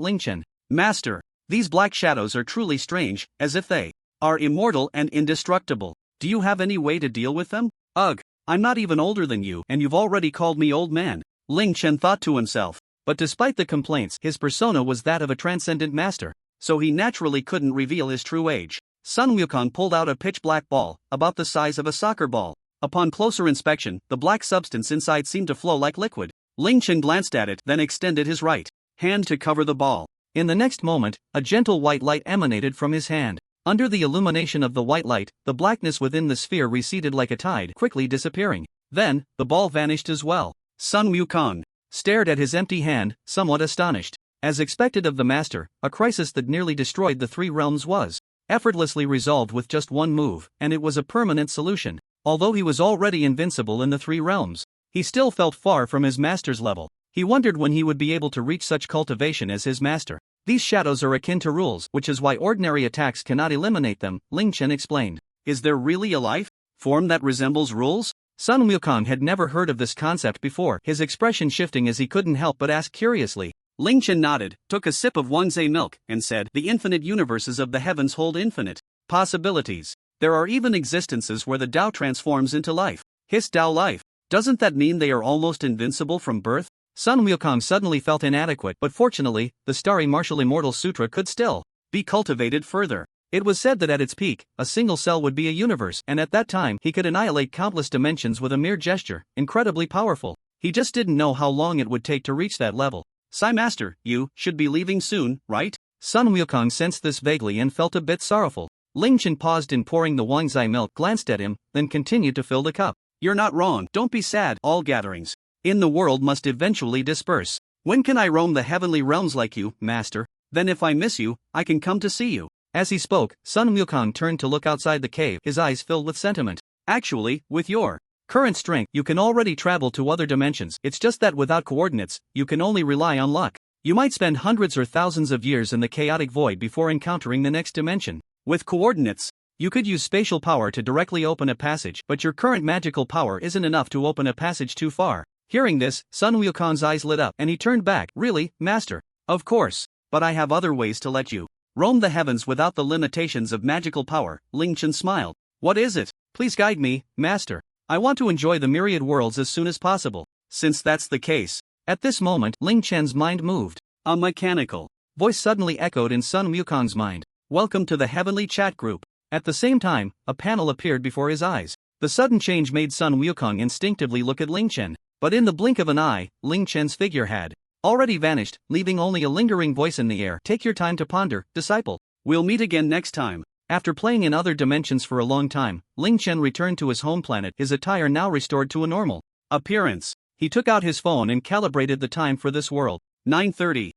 Ling Chen. Master, these black shadows are truly strange, as if they are immortal and indestructible. Do you have any way to deal with them? Ugh, I'm not even older than you, and you've already called me old man. Ling Chen thought to himself. But despite the complaints, his persona was that of a transcendent master, so he naturally couldn't reveal his true age. Sun Wukong pulled out a pitch-black ball, about the size of a soccer ball. Upon closer inspection, the black substance inside seemed to flow like liquid. Ling Chen glanced at it, then extended his right hand to cover the ball. In the next moment, a gentle white light emanated from his hand. Under the illumination of the white light, the blackness within the sphere receded like a tide, quickly disappearing. Then, the ball vanished as well. Sun Wukong stared at his empty hand, somewhat astonished. As expected of the master, a crisis that nearly destroyed the three realms was effortlessly resolved with just one move, and it was a permanent solution. Although he was already invincible in the three realms, he still felt far from his master's level. He wondered when he would be able to reach such cultivation as his master. These shadows are akin to rules, which is why ordinary attacks cannot eliminate them, Ling Chen explained. Is there really a life form that resembles rules? Sun Wukong had never heard of this concept before, his expression shifting as he couldn't help but ask curiously. Ling Chen nodded, took a sip of Wangzhe milk, and said, the infinite universes of the heavens hold infinite possibilities. There are even existences where the Tao transforms into life. His Tao life. Doesn't that mean they are almost invincible from birth? Sun Wukong suddenly felt inadequate, but fortunately, the starry martial immortal sutra could still be cultivated further. It was said that at its peak, a single cell would be a universe, and at that time he could annihilate countless dimensions with a mere gesture, incredibly powerful. He just didn't know how long it would take to reach that level. Sai Master, you should be leaving soon, right? Sun Wukong sensed this vaguely and felt a bit sorrowful. Ling Chen paused in pouring the Wangzai milk, glanced at him, then continued to fill the cup. You're not wrong, don't be sad, all gatherings in the world must eventually disperse. When can I roam the heavenly realms like you, Master? Then if I miss you, I can come to see you. As he spoke, Sun Wukong turned to look outside the cave, his eyes filled with sentiment. Actually, with your current strength, you can already travel to other dimensions. It's just that without coordinates, you can only rely on luck. You might spend hundreds or thousands of years in the chaotic void before encountering the next dimension. With coordinates, you could use spatial power to directly open a passage, but your current magical power isn't enough to open a passage too far. Hearing this, Sun Wukong's eyes lit up, and he turned back. Really, Master? Of course, but I have other ways to let you roam the heavens without the limitations of magical power. Ling Chen smiled. What is it? Please guide me, Master. I want to enjoy the myriad worlds as soon as possible. Since that's the case. At this moment, Ling Chen's mind moved. A mechanical voice suddenly echoed in Sun Wukong's mind. Welcome to the heavenly chat group. At the same time, a panel appeared before his eyes. The sudden change made Sun Wukong instinctively look at Ling Chen. But in the blink of an eye, Ling Chen's figure had already vanished, leaving only a lingering voice in the air. Take your time to ponder, disciple. We'll meet again next time. After playing in other dimensions for a long time, Ling Chen returned to his home planet, his attire now restored to a normal appearance. He took out his phone and calibrated the time for this world. 9:30.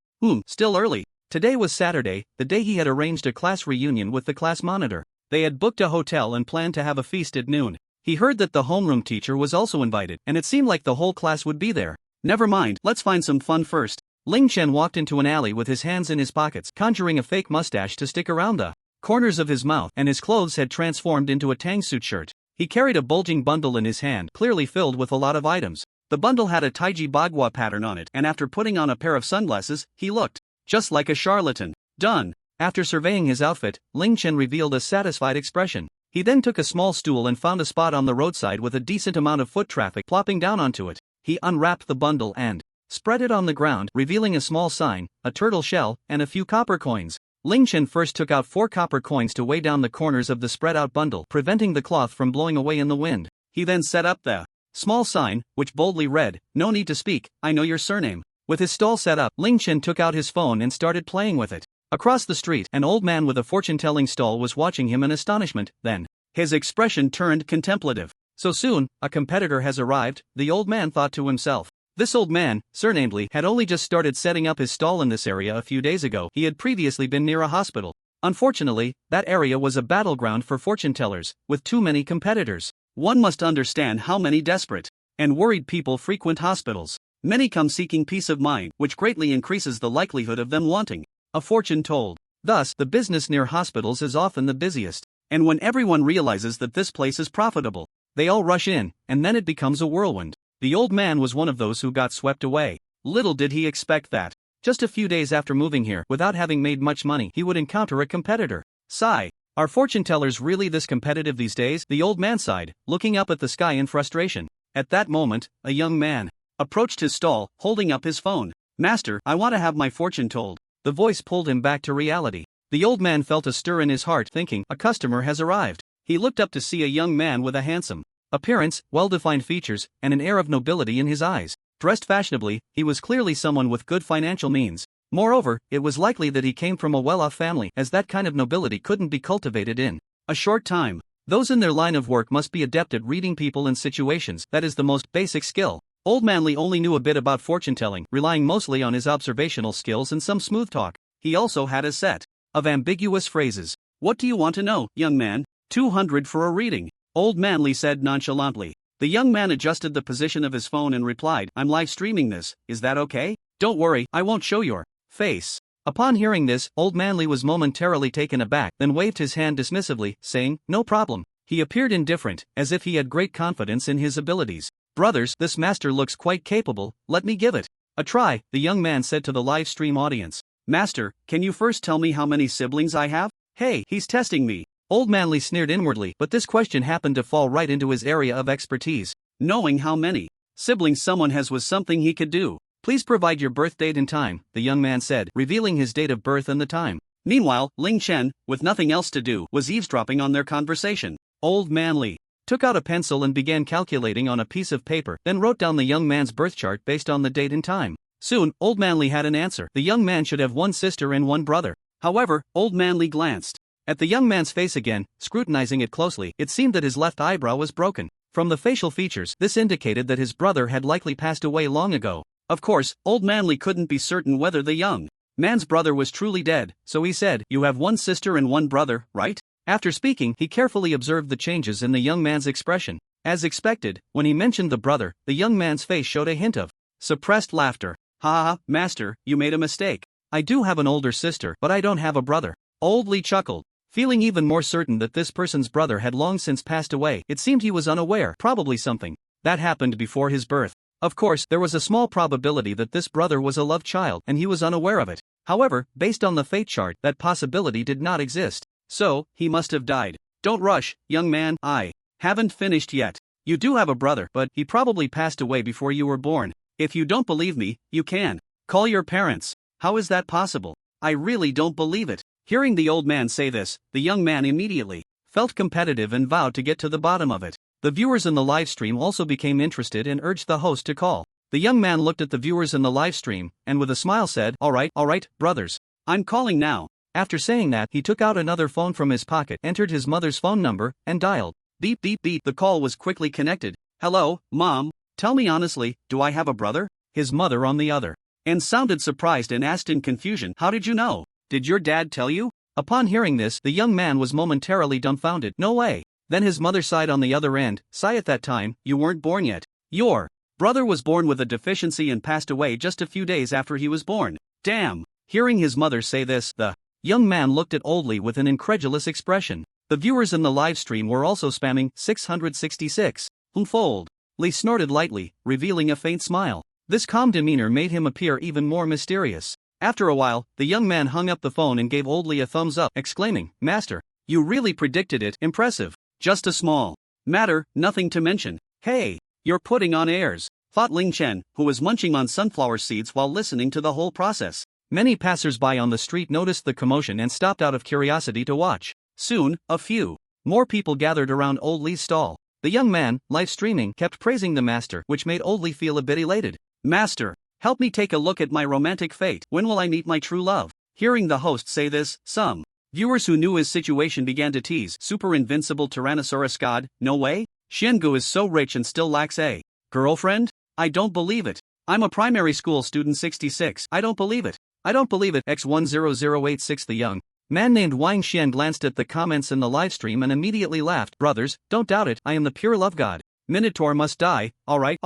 Still early. Today was Saturday, the day he had arranged a class reunion with the class monitor. They had booked a hotel and planned to have a feast at noon. He heard that the homeroom teacher was also invited, and it seemed like the whole class would be there. Never mind, let's find some fun first. Ling Chen walked into an alley with his hands in his pockets, conjuring a fake mustache to stick around the corners of his mouth, and his clothes had transformed into a tangsuit shirt. He carried a bulging bundle in his hand, clearly filled with a lot of items. The bundle had a Taiji Bagua pattern on it, and after putting on a pair of sunglasses, he looked just like a charlatan. Done. After surveying his outfit, Ling Chen revealed a satisfied expression. He then took a small stool and found a spot on the roadside with a decent amount of foot traffic plopping down onto it. He unwrapped the bundle and spread it on the ground, revealing a small sign, a turtle shell, and a few copper coins. Ling Chen first took out 4 copper coins to weigh down the corners of the spread-out bundle, preventing the cloth from blowing away in the wind. He then set up the small sign, which boldly read, "No need to speak, I know your surname." With his stall set up, Ling Chen took out his phone and started playing with it. Across the street, an old man with a fortune-telling stall was watching him in astonishment. Then, his expression turned contemplative. So soon, a competitor has arrived, the old man thought to himself. This old man, surnamed Lee, had only just started setting up his stall in this area a few days ago. He had previously been near a hospital. Unfortunately, that area was a battleground for fortune-tellers, with too many competitors. One must understand how many desperate and worried people frequent hospitals. Many come seeking peace of mind, which greatly increases the likelihood of them wanting a fortune told. Thus, the business near hospitals is often the busiest. And when everyone realizes that this place is profitable, they all rush in, and then it becomes a whirlwind. The old man was one of those who got swept away. Little did he expect that, just a few days after moving here, without having made much money, he would encounter a competitor. Sigh. Are fortune tellers really this competitive these days? The old man sighed, looking up at the sky in frustration. At that moment, a young man approached his stall, holding up his phone. Master, I want to have my fortune told. The voice pulled him back to reality. The old man felt a stir in his heart, thinking, a customer has arrived. He looked up to see a young man with a handsome appearance, well-defined features, and an air of nobility in his eyes. Dressed fashionably, he was clearly someone with good financial means. Moreover, it was likely that he came from a well-off family, as that kind of nobility couldn't be cultivated in a short time. Those in their line of work must be adept at reading people and situations. That is the most basic skill. Old Manly only knew a bit about fortune-telling, relying mostly on his observational skills and some smooth talk. He also had a set of ambiguous phrases. What do you want to know, young man? 200 for a reading, Old Manly said nonchalantly. The young man adjusted the position of his phone and replied, I'm live streaming this, is that okay? Don't worry, I won't show your face. Upon hearing this, Old Manly was momentarily taken aback, then waved his hand dismissively, saying, no problem. He appeared indifferent, as if he had great confidence in his abilities. Brothers, this master looks quite capable, let me give it a try, the young man said to the live stream audience. Master, can you first tell me how many siblings I have? Hey, he's testing me. Old Manly sneered inwardly, but this question happened to fall right into his area of expertise. Knowing how many siblings someone has was something he could do. Please provide your birth date and time, the young man said, revealing his date of birth and the time. Meanwhile, Ling Chen, with nothing else to do, was eavesdropping on their conversation. Old Manly took out a pencil and began calculating on a piece of paper, then wrote down the young man's birth chart based on the date and time. Soon, Old Manly had an answer. The young man should have one sister and one brother. However, Old Manly glanced at the young man's face again, scrutinizing it closely. It seemed that his left eyebrow was broken. From the facial features, this indicated that his brother had likely passed away long ago. Of course, Old Manly couldn't be certain whether the young man's brother was truly dead, so he said, you have one sister and one brother, right? After speaking, he carefully observed the changes in the young man's expression. As expected, when he mentioned the brother, the young man's face showed a hint of suppressed laughter. Ha ha, master, you made a mistake. I do have an older sister, but I don't have a brother. Old Lee chuckled, feeling even more certain that this person's brother had long since passed away. It seemed he was unaware, probably something that happened before his birth. Of course, there was a small probability that this brother was a love child and he was unaware of it. However, based on the fate chart, that possibility did not exist. So, he must have died. Don't rush, young man, I haven't finished yet. You do have a brother, but he probably passed away before you were born. If you don't believe me, you can call your parents. How is that possible? I really don't believe it. Hearing the old man say this, the young man immediately felt competitive and vowed to get to the bottom of it. The viewers in the live stream also became interested and urged the host to call. The young man looked at the viewers in the live stream, and with a smile said, all right, brothers. I'm calling now. After saying that, he took out another phone from his pocket, entered his mother's phone number, and dialed. Beep beep beep. The call was quickly connected. Hello, Mom. Tell me honestly, do I have a brother? His mother on the other end sounded surprised and asked in confusion, how did you know? Did your dad tell you? Upon hearing this, the young man was momentarily dumbfounded. No way. Then his mother sighed on the other end. Sigh, at that time, you weren't born yet. Your brother was born with a deficiency and passed away just a few days after he was born. Damn. Hearing his mother say this, the young man looked at Old Lee with an incredulous expression. The viewers in the live stream were also spamming 666. Fold. Lee snorted lightly, revealing a faint smile. This calm demeanor made him appear even more mysterious. After a while, the young man hung up the phone and gave Old Lee a thumbs up, exclaiming, Master, you really predicted it. Impressive. Just a small matter, nothing to mention. Hey, you're putting on airs, thought Ling Chen, who was munching on sunflower seeds while listening to the whole process. Many passers-by on the street noticed the commotion and stopped out of curiosity to watch. Soon, a few more people gathered around Old Lee's stall. The young man, live streaming, kept praising the master, which made Old Lee feel a bit elated. Master, help me take a look at my romantic fate. When will I meet my true love? Hearing the host say this, some viewers who knew his situation began to tease. Super invincible Tyrannosaurus god, no way? Xiangu is so rich and still lacks a girlfriend? I don't believe it. I'm a primary school student 66. I don't believe it. I don't believe it. X10086. The young man named Wang Xian glanced at the comments in the livestream and immediately laughed. Brothers, don't doubt it, I am the pure love god. Minotaur must die. Alright,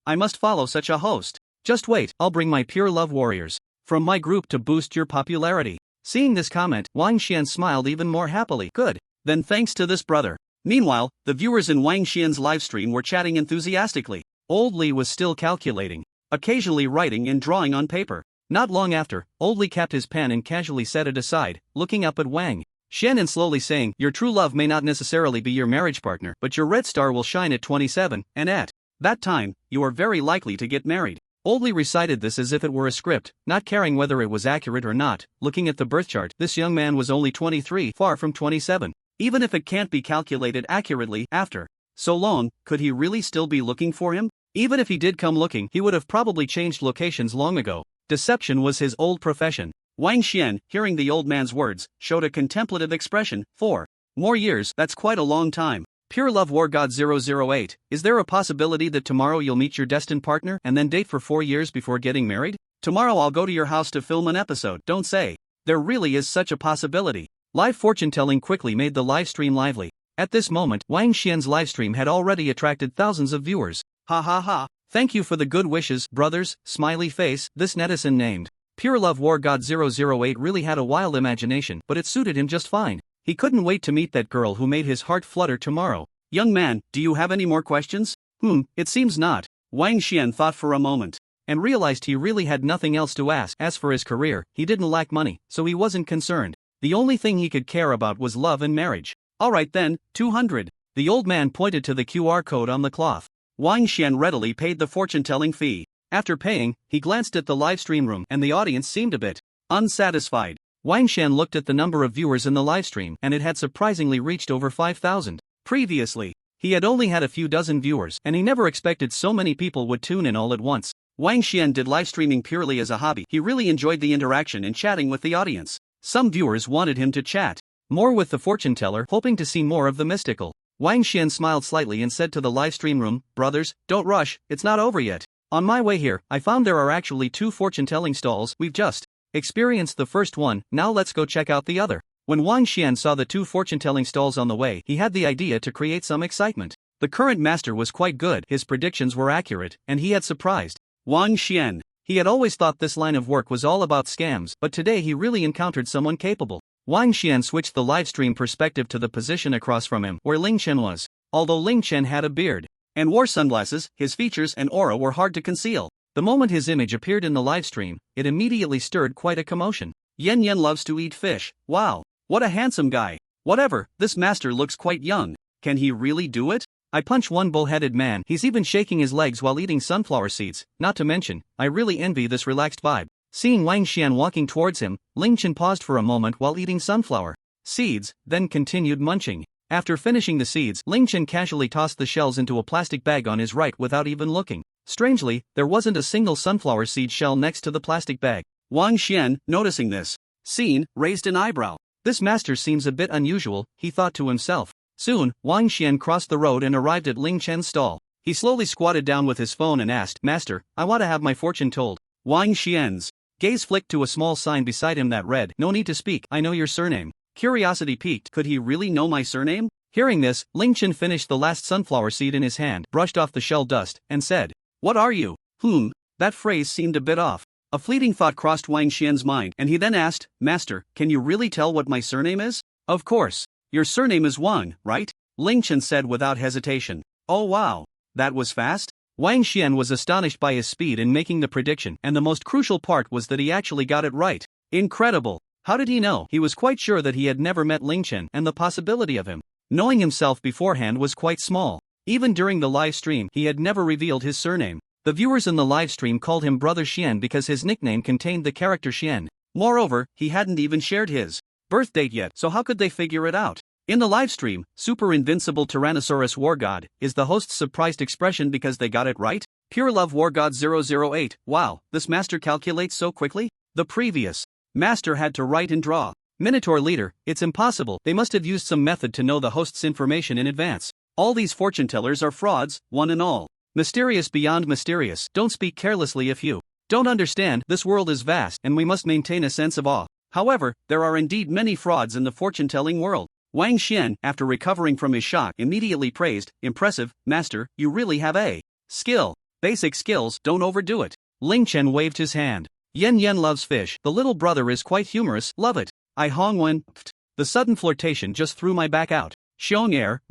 I must follow such a host. Just wait, I'll bring my pure love warriors from my group to boost your popularity. Seeing this comment, Wang Xian smiled even more happily. Good. Then thanks to this brother. Meanwhile, the viewers in Wang Xian's livestream were chatting enthusiastically. Old Lee was still calculating, occasionally writing and drawing on paper. Not long after, Old Lee capped his pen and casually set it aside, looking up at Wang Xian and slowly saying, your true love may not necessarily be your marriage partner, but your red star will shine at 27, and at that time, you are very likely to get married. Old Lee recited this as if it were a script, not caring whether it was accurate or not. Looking at the birth chart, this young man was only 23, far from 27. Even if it can't be calculated accurately after so long, could he really still be looking for him? Even if he did come looking, he would have probably changed locations long ago. Deception was his old profession. Wang Xian, hearing the old man's words, showed a contemplative expression. 4 more years, that's quite a long time. Pure Love War God 008, is there a possibility that tomorrow you'll meet your destined partner and then date for 4 years before getting married? Tomorrow I'll go to your house to film an episode, don't say. There really is such a possibility. Live fortune telling quickly made the live stream lively. At this moment, Wang Xian's livestream had already attracted thousands of viewers. Ha ha ha. Thank you for the good wishes, brothers, smiley face. This netizen named Pure Love War God 008 really had a wild imagination, but it suited him just fine. He couldn't wait to meet that girl who made his heart flutter tomorrow. Young man, do you have any more questions? It seems not. Wang Xian thought for a moment and realized he really had nothing else to ask. As for his career, he didn't lack money, so he wasn't concerned. The only thing he could care about was love and marriage. Alright then, 200. The old man pointed to the QR code on the cloth. Wang Xian readily paid the fortune-telling fee. After paying, he glanced at the live stream room and the audience seemed a bit unsatisfied. Wang Xian looked at the number of viewers in the livestream and it had surprisingly reached over 5,000. Previously, he had only had a few dozen viewers and he never expected so many people would tune in all at once. Wang Xian did live streaming purely as a hobby. He really enjoyed the interaction and chatting with the audience. Some viewers wanted him to chat more with the fortune teller, hoping to see more of the mystical. Wang Xian smiled slightly and said to the live stream room, brothers, don't rush, it's not over yet. On my way here, I found there are actually 2 fortune-telling stalls. We've just experienced the first one, now let's go check out the other. When Wang Xian saw the 2 fortune-telling stalls on the way, he had the idea to create some excitement. The current master was quite good, his predictions were accurate, and he had surprised Wang Xian. He had always thought this line of work was all about scams, but today he really encountered someone capable. Wang Xian switched the livestream perspective to the position across from him, where Ling Chen was. Although Ling Chen had a beard and wore sunglasses, his features and aura were hard to conceal. The moment his image appeared in the livestream, it immediately stirred quite a commotion. Yen loves to eat fish. Wow, what a handsome guy. Whatever, this master looks quite young. Can he really do it? I punch one bull-headed man. He's even shaking his legs while eating sunflower seeds. Not to mention, I really envy this relaxed vibe. Seeing Wang Xian walking towards him, Ling Chen paused for a moment while eating sunflower seeds, then continued munching. After finishing the seeds, Ling Chen casually tossed the shells into a plastic bag on his right without even looking. Strangely, there wasn't a single sunflower seed shell next to the plastic bag. Wang Xian, noticing this scene, raised an eyebrow. This master seems a bit unusual, he thought to himself. Soon, Wang Xian crossed the road and arrived at Ling Chen's stall. He slowly squatted down with his phone and asked, Master, I want to have my fortune told. Wang Xian's gaze flicked to a small sign beside him that read, no need to speak, I know your surname. Curiosity piqued, could he really know my surname? Hearing this, Ling Chen finished the last sunflower seed in his hand, brushed off the shell dust, and said, What are you? That phrase seemed a bit off. A fleeting thought crossed Wang Xian's mind, and he then asked, Master, can you really tell what my surname is? Of course. Your surname is Wang, right? Ling Chen said without hesitation. Oh wow. That was fast? Wang Xian was astonished by his speed in making the prediction, and the most crucial part was that he actually got it right. Incredible. How did he know? He was quite sure that he had never met Ling Chen, and the possibility of him knowing himself beforehand was quite small. Even during the live stream, he had never revealed his surname. The viewers in the live stream called him Brother Xian because his nickname contained the character Xian. Moreover, he hadn't even shared his birth date yet, so how could they figure it out? In the live stream, Super Invincible Tyrannosaurus War God is the host's surprised expression because they got it right. Pure Love War God 008, wow, this master calculates so quickly? The previous master had to write and draw. Minotaur leader, it's impossible, they must have used some method to know the host's information in advance. All these fortune tellers are frauds, one and all. Mysterious beyond mysterious. Don't speak carelessly if you don't understand. This world is vast and we must maintain a sense of awe. However, there are indeed many frauds in the fortune-telling world. Wang Xian, after recovering from his shock, immediately praised, impressive, master, you really have a skill. Basic skills, don't overdo it. Ling Chen waved his hand. Yen loves fish, the little brother is quite humorous, love it. I Hongwen, the sudden flirtation just threw my back out. Xiong air,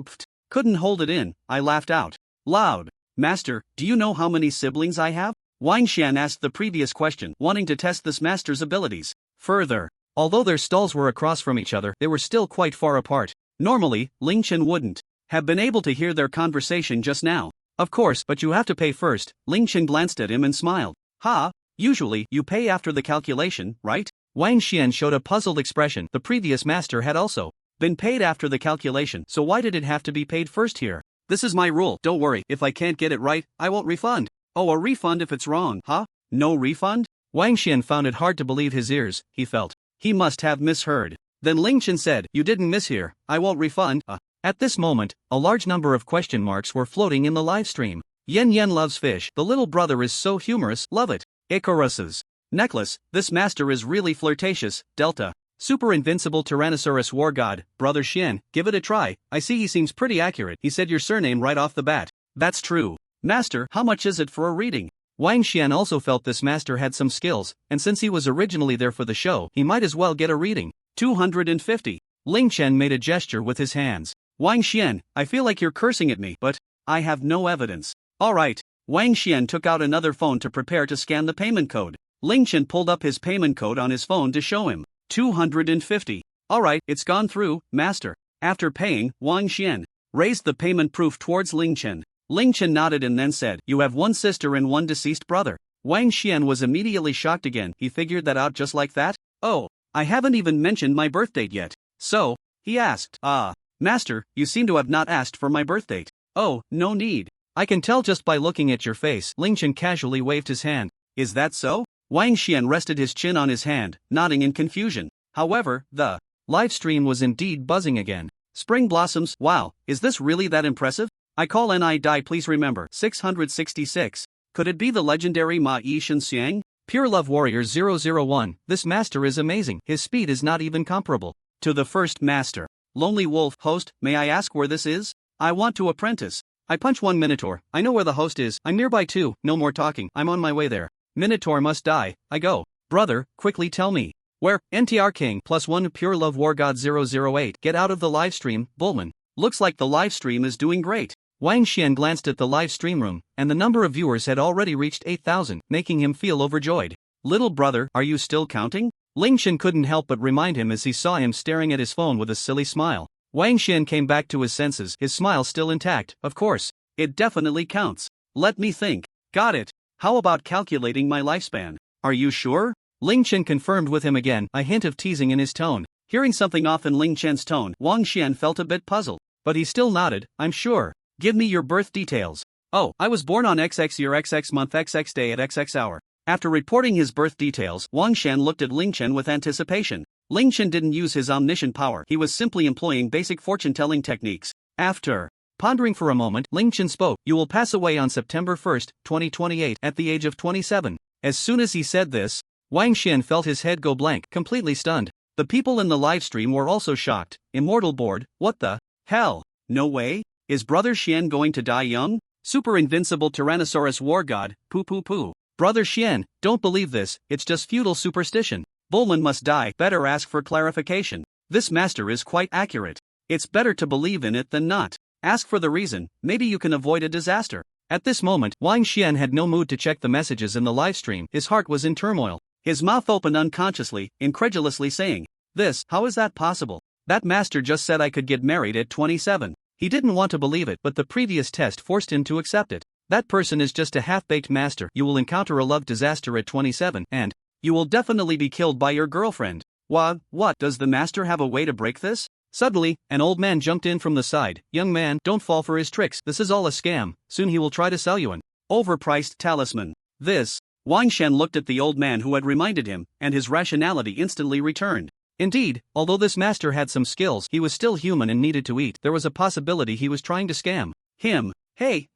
couldn't hold it in, I laughed out loud. Master, do you know how many siblings I have? Wang Xian asked the previous question, wanting to test this master's abilities further. Although their stalls were across from each other, they were still quite far apart. Normally, Ling Chen wouldn't have been able to hear their conversation just now. Of course, but you have to pay first. Ling Chen glanced at him and smiled. Ha, usually, you pay after the calculation, right? Wang Xian showed a puzzled expression. The previous master had also been paid after the calculation, so why did it have to be paid first here? This is my rule, don't worry, if I can't get it right, I won't refund. Oh, a refund if it's wrong, huh? No refund? Wang Xian found it hard to believe his ears. He felt he must have misheard. Then Ling Chen said, "You didn't mishear, I won't refund." At this moment, a large number of question marks were floating in the live stream. Yen Yen loves fish. The little brother is so humorous. Love it. Icarus's necklace. This master is really flirtatious. Delta. Super invincible Tyrannosaurus war god. Brother Xian, give it a try. I see he seems pretty accurate. He said your surname right off the bat. That's true. Master, how much is it for a reading? Wang Xian also felt this master had some skills, and since he was originally there for the show, he might as well get a reading. 250. Ling Chen made a gesture with his hands. Wang Xian, I feel like you're cursing at me, but I have no evidence. Alright. Wang Xian took out another phone to prepare to scan the payment code. Ling Chen pulled up his payment code on his phone to show him. 250. Alright, it's gone through, master. After paying, Wang Xian raised the payment proof towards Ling Chen. Ling Chen nodded and then said, "You have one sister and one deceased brother." Wang Xian was immediately shocked again. He figured that out just like that? "Oh, I haven't even mentioned my birth date yet." So, he asked, "Master, you seem to have not asked for my birth date." "Oh, no need. I can tell just by looking at your face." Ling Chen casually waved his hand. "Is that so?" Wang Xian rested his chin on his hand, nodding in confusion. However, the live stream was indeed buzzing again. Spring blossoms, wow, is this really that impressive? I call Ni Dai, please remember. 666. Could it be the legendary Ma Yi Shen Xiang? Pure Love Warrior 001. This master is amazing. His speed is not even comparable to the first master. Lonely Wolf, host, may I ask where this is? I want to apprentice. I punch one Minotaur. I know where the host is. I'm nearby too. No more talking. I'm on my way there. Minotaur must die. I go. Brother, quickly tell me. Where? NTR King +1 Pure Love War God 008. Get out of the live stream, Bullman. Looks like the live stream is doing great. Wang Xian glanced at the live stream room, and the number of viewers had already reached 8,000, making him feel overjoyed. Little brother, are you still counting? Ling Chen couldn't help but remind him as he saw him staring at his phone with a silly smile. Wang Xian came back to his senses, his smile still intact. Of course, it definitely counts. Let me think. Got it. How about calculating my lifespan? Are you sure? Ling Chen confirmed with him again, a hint of teasing in his tone. Hearing something off in Ling Chen's tone, Wang Xian felt a bit puzzled, but he still nodded. I'm sure. Give me your birth details. Oh, I was born on XX year XX month XX day at XX hour. After reporting his birth details, Wang Xian looked at Ling Chen with anticipation. Ling Chen didn't use his omniscient power, he was simply employing basic fortune-telling techniques. After pondering for a moment, Ling Chen spoke. You will pass away on September 1st, 2028, at the age of 27. As soon as he said this, Wang Xian felt his head go blank, completely stunned. The people in the livestream were also shocked. Immortal board, what the hell? No way? Is Brother Xian going to die young? Super invincible Tyrannosaurus war god, poo poo poo. Brother Xian, don't believe this, it's just feudal superstition. Bullman must die, better ask for clarification. This master is quite accurate. It's better to believe in it than not. Ask for the reason, maybe you can avoid a disaster. At this moment, Wang Xian had no mood to check the messages in the livestream, his heart was in turmoil. His mouth opened unconsciously, incredulously saying, "This, how is that possible? That master just said I could get married at 27. He didn't want to believe it, but the previous test forced him to accept it. That person is just a half-baked master. You will encounter a love disaster at 27, and you will definitely be killed by your girlfriend. What, does the master have a way to break this?" Suddenly, an old man jumped in from the side. "Young man, don't fall for his tricks. This is all a scam. Soon he will try to sell you an overpriced talisman." This. Wang Xian looked at the old man who had reminded him, and his rationality instantly returned. Indeed, although this master had some skills, he was still human and needed to eat. There was a possibility he was trying to scam him. Hey,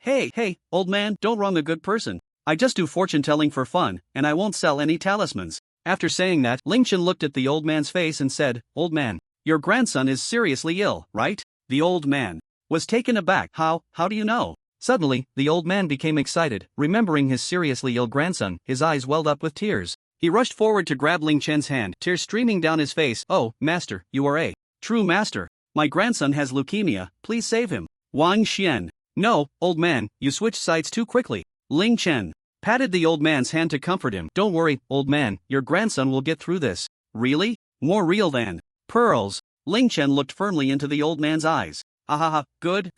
old man, don't wrong a good person. I just do fortune-telling for fun, and I won't sell any talismans. After saying that, Ling Chen looked at the old man's face and said, "Old man, your grandson is seriously ill, right?" The old man was taken aback. How do you know? Suddenly, the old man became excited, remembering his seriously ill grandson. His eyes welled up with tears. He rushed forward to grab Ling Chen's hand, tears streaming down his face. "Oh, master, you are a true master. My grandson has leukemia, please save him." Wang Xian. "No, old man, you switched sides too quickly." Ling Chen patted the old man's hand to comfort him. "Don't worry, old man, your grandson will get through this." "Really? More real than pearls." Ling Chen looked firmly into the old man's eyes. "Ahaha, good.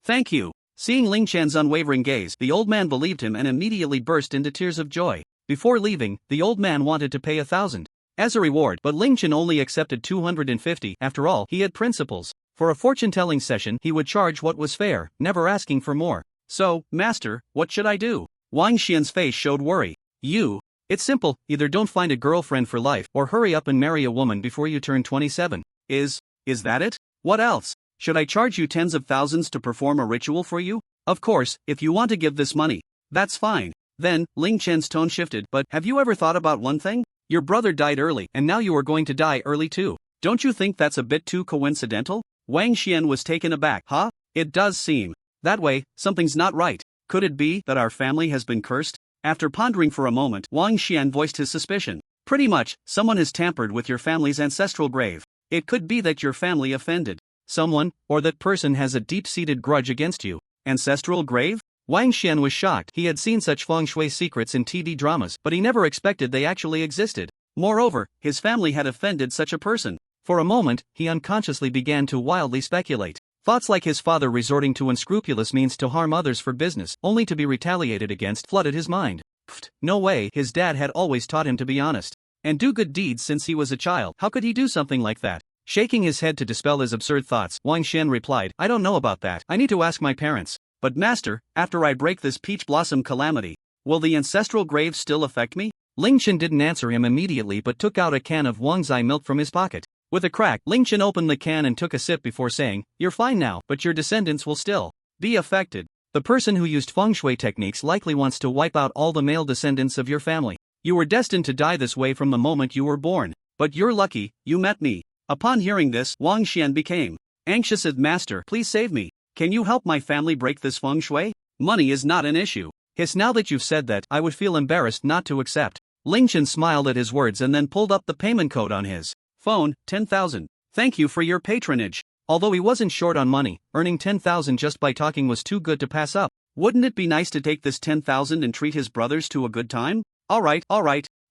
Thank you." Seeing Ling Chen's unwavering gaze, the old man believed him and immediately burst into tears of joy. Before leaving, the old man wanted to pay 1,000 as a reward, but Ling Chen only accepted 250. After all, he had principles. For a fortune-telling session, he would charge what was fair, never asking for more. "So, master, what should I do?" Wang Xian's face showed worry. "You It's simple, either don't find a girlfriend for life or hurry up and marry a woman before you turn 27. Is that it? What else? Should I charge you tens of thousands to perform a ritual for you? Of course, if you want to give this money. That's fine. Then, Ling Chen's tone shifted. But have you ever thought about one thing? Your brother died early and now you are going to die early too. Don't you think that's a bit too coincidental? Wang Xian was taken aback. Huh? It does seem that way. Something's not right. Could it be that our family has been cursed? After pondering for a moment, Wang Xian voiced his suspicion. Pretty much, someone has tampered with your family's ancestral grave. It could be that your family offended someone, or that person has a deep-seated grudge against you. Ancestral grave? Wang Xian was shocked. He had seen such feng shui secrets in TV dramas, but he never expected they actually existed. Moreover, his family had offended such a person. For a moment, he unconsciously began to wildly speculate. Thoughts like his father resorting to unscrupulous means to harm others for business, only to be retaliated against, flooded his mind. Pfft, no way. His dad had always taught him to be honest and do good deeds since he was a child. How could he do something like that? Shaking his head to dispel his absurd thoughts, Wang Xian replied, I don't know about that. I need to ask my parents. But master, after I break this peach blossom calamity, will the ancestral grave still affect me? Ling Chen didn't answer him immediately but took out a can of Wangzai milk from his pocket. With a crack, Ling Chen opened the can and took a sip before saying, You're fine now, but your descendants will still be affected. The person who used feng shui techniques likely wants to wipe out all the male descendants of your family. You were destined to die this way from the moment you were born. But you're lucky, you met me. Upon hearing this, Wang Xian became anxious. Master, please save me. Can you help my family break this feng shui? Money is not an issue. Now that you've said that, I would feel embarrassed not to accept. Ling Chen smiled at his words and then pulled up the payment code on his phone. 10,000. Thank you for your patronage. Although he wasn't short on money, earning 10,000 just by talking was too good to pass up. Wouldn't it be nice to take this 10,000 and treat his brothers to a good time? Alright,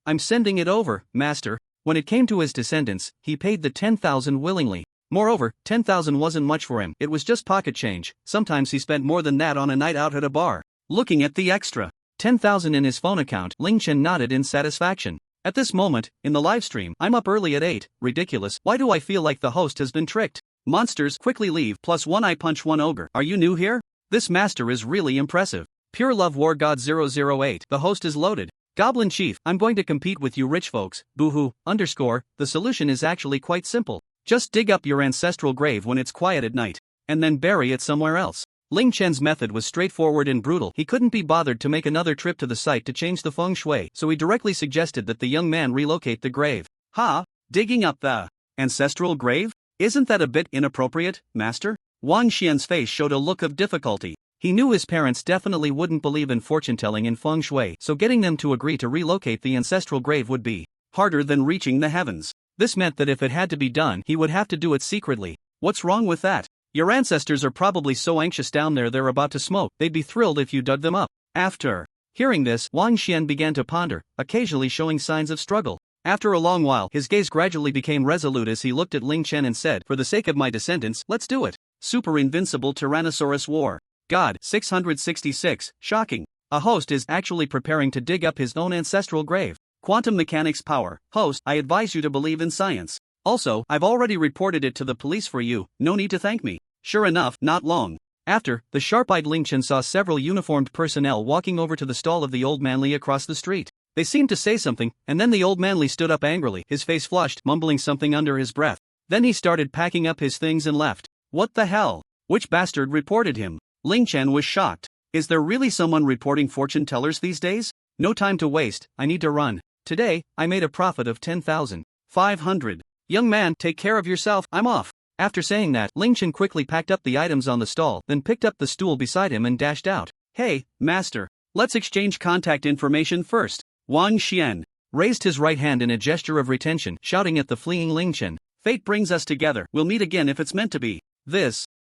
I'm sending it over, master. When it came to his descendants, he paid the 10,000 willingly. Moreover, 10,000 wasn't much for him, it was just pocket change. Sometimes he spent more than that on a night out at a bar. Looking at the extra 10,000 in his phone account, Ling Chen nodded in satisfaction. At this moment, in the livestream, I'm up early at 8, ridiculous, why do I feel like the host has been tricked? Monsters, quickly leave, +1 I punch 1 ogre. Are you new here? This master is really impressive. Pure Love War God 008, the host is loaded. Goblin Chief, I'm going to compete with you rich folks, boohoo, _, the solution is actually quite simple. Just dig up your ancestral grave when it's quiet at night, and then bury it somewhere else. Ling Chen's method was straightforward and brutal. He couldn't be bothered to make another trip to the site to change the feng shui, so he directly suggested that the young man relocate the grave. Ha? Digging up the ancestral grave? Isn't that a bit inappropriate, master? Wang Xian's face showed a look of difficulty. He knew his parents definitely wouldn't believe in fortune-telling and feng shui, so getting them to agree to relocate the ancestral grave would be harder than reaching the heavens. This meant that if it had to be done, he would have to do it secretly. What's wrong with that? Your ancestors are probably so anxious down there they're about to smoke. They'd be thrilled if you dug them up. After hearing this, Wang Xian began to ponder, occasionally showing signs of struggle. After a long while, his gaze gradually became resolute as he looked at Ling Chen and said, For the sake of my descendants, let's do it. Super Invincible Tyrannosaurus War. God, 666, shocking. A host is actually preparing to dig up his own ancestral grave. Quantum mechanics power. Host, I advise you to believe in science. Also, I've already reported it to the police for you, no need to thank me. Sure enough, not long after, the sharp-eyed Ling Chen saw several uniformed personnel walking over to the stall of the old manly across the street. They seemed to say something, and then the old manly stood up angrily, his face flushed, mumbling something under his breath. Then he started packing up his things and left. What the hell? Which bastard reported him? Ling Chen was shocked. Is there really someone reporting fortune tellers these days? No time to waste, I need to run. Today, I made a profit of 10,500. Young man, take care of yourself, I'm off. After saying that, Ling Chen quickly packed up the items on the stall, then picked up the stool beside him and dashed out. Hey, master, let's exchange contact information first. Wang Xian raised his right hand in a gesture of retention, shouting at the fleeing Ling Chen. Fate brings us together, we'll meet again if it's meant to be.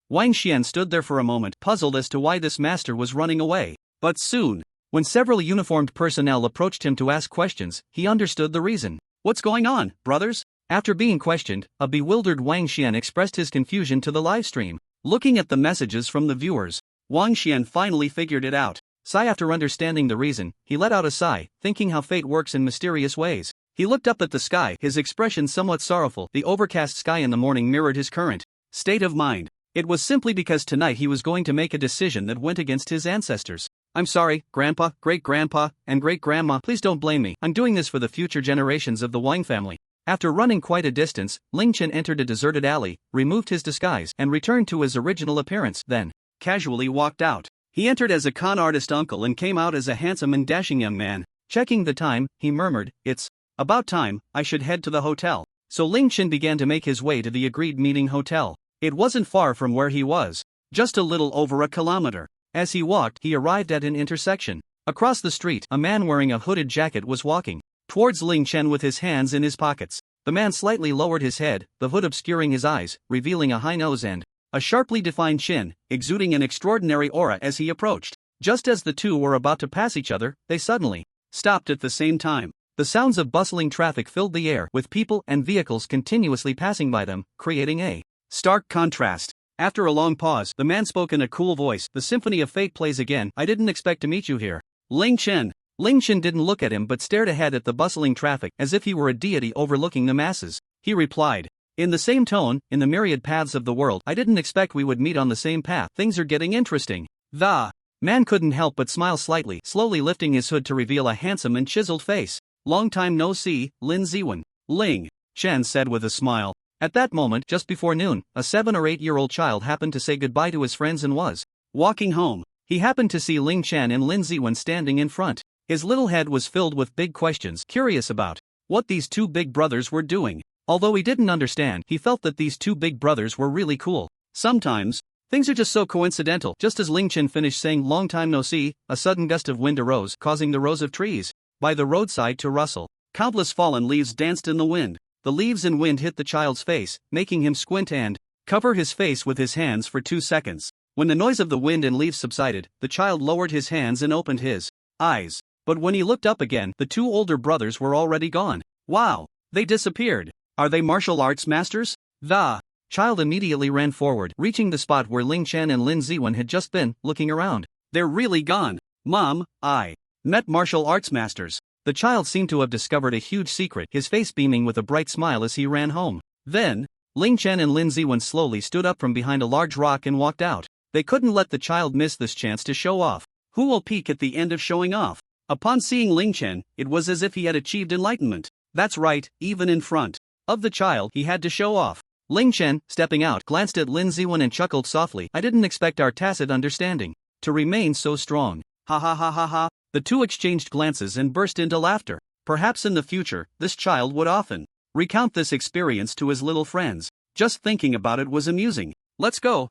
Wang Xian stood there for a moment, puzzled as to why this master was running away. But soon, when several uniformed personnel approached him to ask questions, he understood the reason. What's going on, brothers? After being questioned, a bewildered Wang Xian expressed his confusion to the livestream. Looking at the messages from the viewers, Wang Xian finally figured it out. After understanding the reason, he let out a sigh, thinking how fate works in mysterious ways. He looked up at the sky, his expression somewhat sorrowful. The overcast sky in the morning mirrored his current state of mind. It was simply because tonight he was going to make a decision that went against his ancestors. I'm sorry, Grandpa, Great-Grandpa, and Great-Grandma. Please don't blame me. I'm doing this for the future generations of the Wang family. After running quite a distance, Ling Chen entered a deserted alley, removed his disguise, and returned to his original appearance, then casually walked out. He entered as a con artist uncle and came out as a handsome and dashing young man. Checking the time, he murmured, "It's about time, I should head to the hotel." So Ling Chen began to make his way to the agreed meeting hotel. It wasn't far from where he was, just a little over a kilometer. As he walked, he arrived at an intersection. Across the street, a man wearing a hooded jacket was walking towards Ling Chen with his hands in his pockets. The man slightly lowered his head, the hood obscuring his eyes, revealing a high nose and a sharply defined chin, exuding an extraordinary aura as he approached. Just as the two were about to pass each other, they suddenly stopped at the same time. The sounds of bustling traffic filled the air, with people and vehicles continuously passing by them, creating a stark contrast. After a long pause, the man spoke in a cool voice, "The Symphony of Fate plays again. I didn't expect to meet you here, Ling Chen." Ling Chen didn't look at him but stared ahead at the bustling traffic as if he were a deity overlooking the masses. He replied, in the same tone, "In the myriad paths of the world, I didn't expect we would meet on the same path. Things are getting interesting." The man couldn't help but smile slightly, slowly lifting his hood to reveal a handsome and chiseled face. "Long time no see, Lin Ziwen," Ling Chen said with a smile. At that moment, just before noon, a 7 or 8-year-old child happened to say goodbye to his friends and was walking home. He happened to see Ling Chen and Lin Ziwen standing in front. His little head was filled with big questions, curious about what these two big brothers were doing. Although he didn't understand, he felt that these two big brothers were really cool. Sometimes, things are just so coincidental. Just as Ling Chen finished saying "long time no see," a sudden gust of wind arose, causing the rows of trees by the roadside to rustle. Countless fallen leaves danced in the wind. The leaves and wind hit the child's face, making him squint and cover his face with his hands for 2 seconds. When the noise of the wind and leaves subsided, the child lowered his hands and opened his eyes. But when he looked up again, the two older brothers were already gone. Wow! They disappeared. Are they martial arts masters? The child immediately ran forward, reaching the spot where Ling Chen and Lin Ziwen had just been, looking around. They're really gone. Mom, I met martial arts masters. The child seemed to have discovered a huge secret, his face beaming with a bright smile as he ran home. Then, Ling Chen and Lin Ziwen slowly stood up from behind a large rock and walked out. They couldn't let the child miss this chance to show off. Who will peek at the end of showing off? Upon seeing Ling Chen, it was as if he had achieved enlightenment. That's right, even in front of the child, he had to show off. Ling Chen, stepping out, glanced at Lin Ziwen and chuckled softly. "I didn't expect our tacit understanding to remain so strong. Ha ha ha ha ha." The two exchanged glances and burst into laughter. Perhaps in the future, this child would often recount this experience to his little friends. Just thinking about it was amusing. Let's go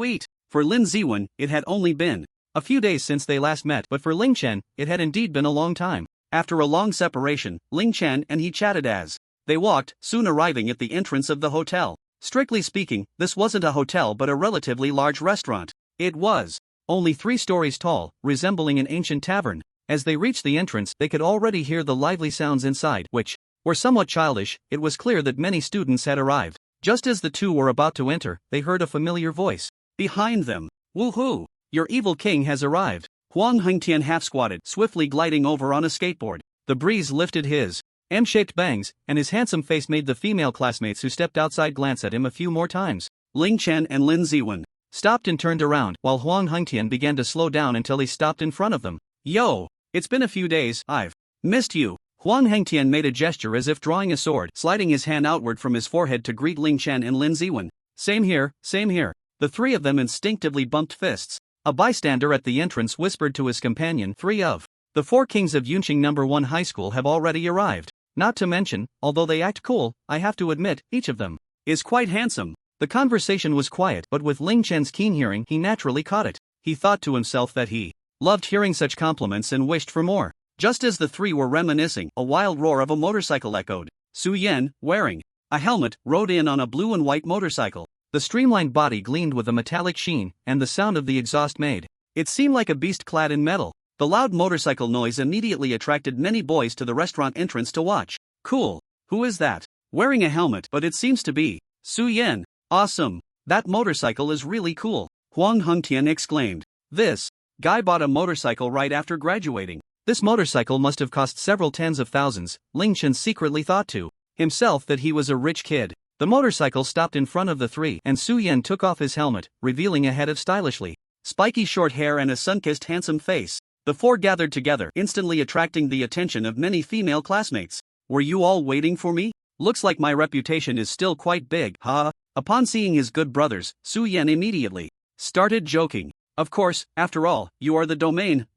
eat." For Lin Ziwen, it had only been a few days since they last met, but for Ling Chen, it had indeed been a long time. After a long separation, Ling Chen and he chatted as they walked, soon arriving at the entrance of the hotel. Strictly speaking, this wasn't a hotel but a relatively large restaurant. It was only 3 stories tall, resembling an ancient tavern. As they reached the entrance, they could already hear the lively sounds inside, which were somewhat childish. It was clear that many students had arrived. Just as the two were about to enter, they heard a familiar voice behind them. "Woohoo! Your evil king has arrived." Huang Hengtian half-squatted, swiftly gliding over on a skateboard. The breeze lifted his M-shaped bangs, and his handsome face made the female classmates who stepped outside glance at him a few more times. Ling Chen and Lin Ziwen stopped and turned around, while Huang Hengtian began to slow down until he stopped in front of them. "Yo! It's been a few days, I've missed you." Huang Hengtian made a gesture as if drawing a sword, sliding his hand outward from his forehead to greet Ling Chen and Lin Ziwen. Same here, same here." The three of them instinctively bumped fists. A bystander at the entrance whispered to his companion, "3 of the 4 kings of Yunqing No. 1 High School have already arrived. Not to mention, although they act cool, I have to admit, each of them is quite handsome." The conversation was quiet, but with Ling Chen's keen hearing, he naturally caught it. He thought to himself that he loved hearing such compliments and wished for more. Just as the three were reminiscing, a wild roar of a motorcycle echoed. Su Yan, wearing a helmet, rode in on a blue and white motorcycle. The streamlined body gleamed with a metallic sheen, and the sound of the exhaust made it seem like a beast clad in metal. The loud motorcycle noise immediately attracted many boys to the restaurant entrance to watch. "Cool. Who is that? Wearing a helmet, but it seems to be Su Yan. Awesome. That motorcycle is really cool," Huang Hengtian exclaimed. "This guy bought a motorcycle right after graduating. This motorcycle must have cost several tens of thousands." Ling Chen secretly thought to himself that he was a rich kid. The motorcycle stopped in front of the three, and Su Yan took off his helmet, revealing a head of stylishly spiky short hair and a sun-kissed handsome face. The four gathered together, instantly attracting the attention of many female classmates. Were you all waiting for me? Looks like my reputation is still quite big, huh? Upon seeing his good brothers, Su Yan immediately started joking. Of course, after all, you are the domain.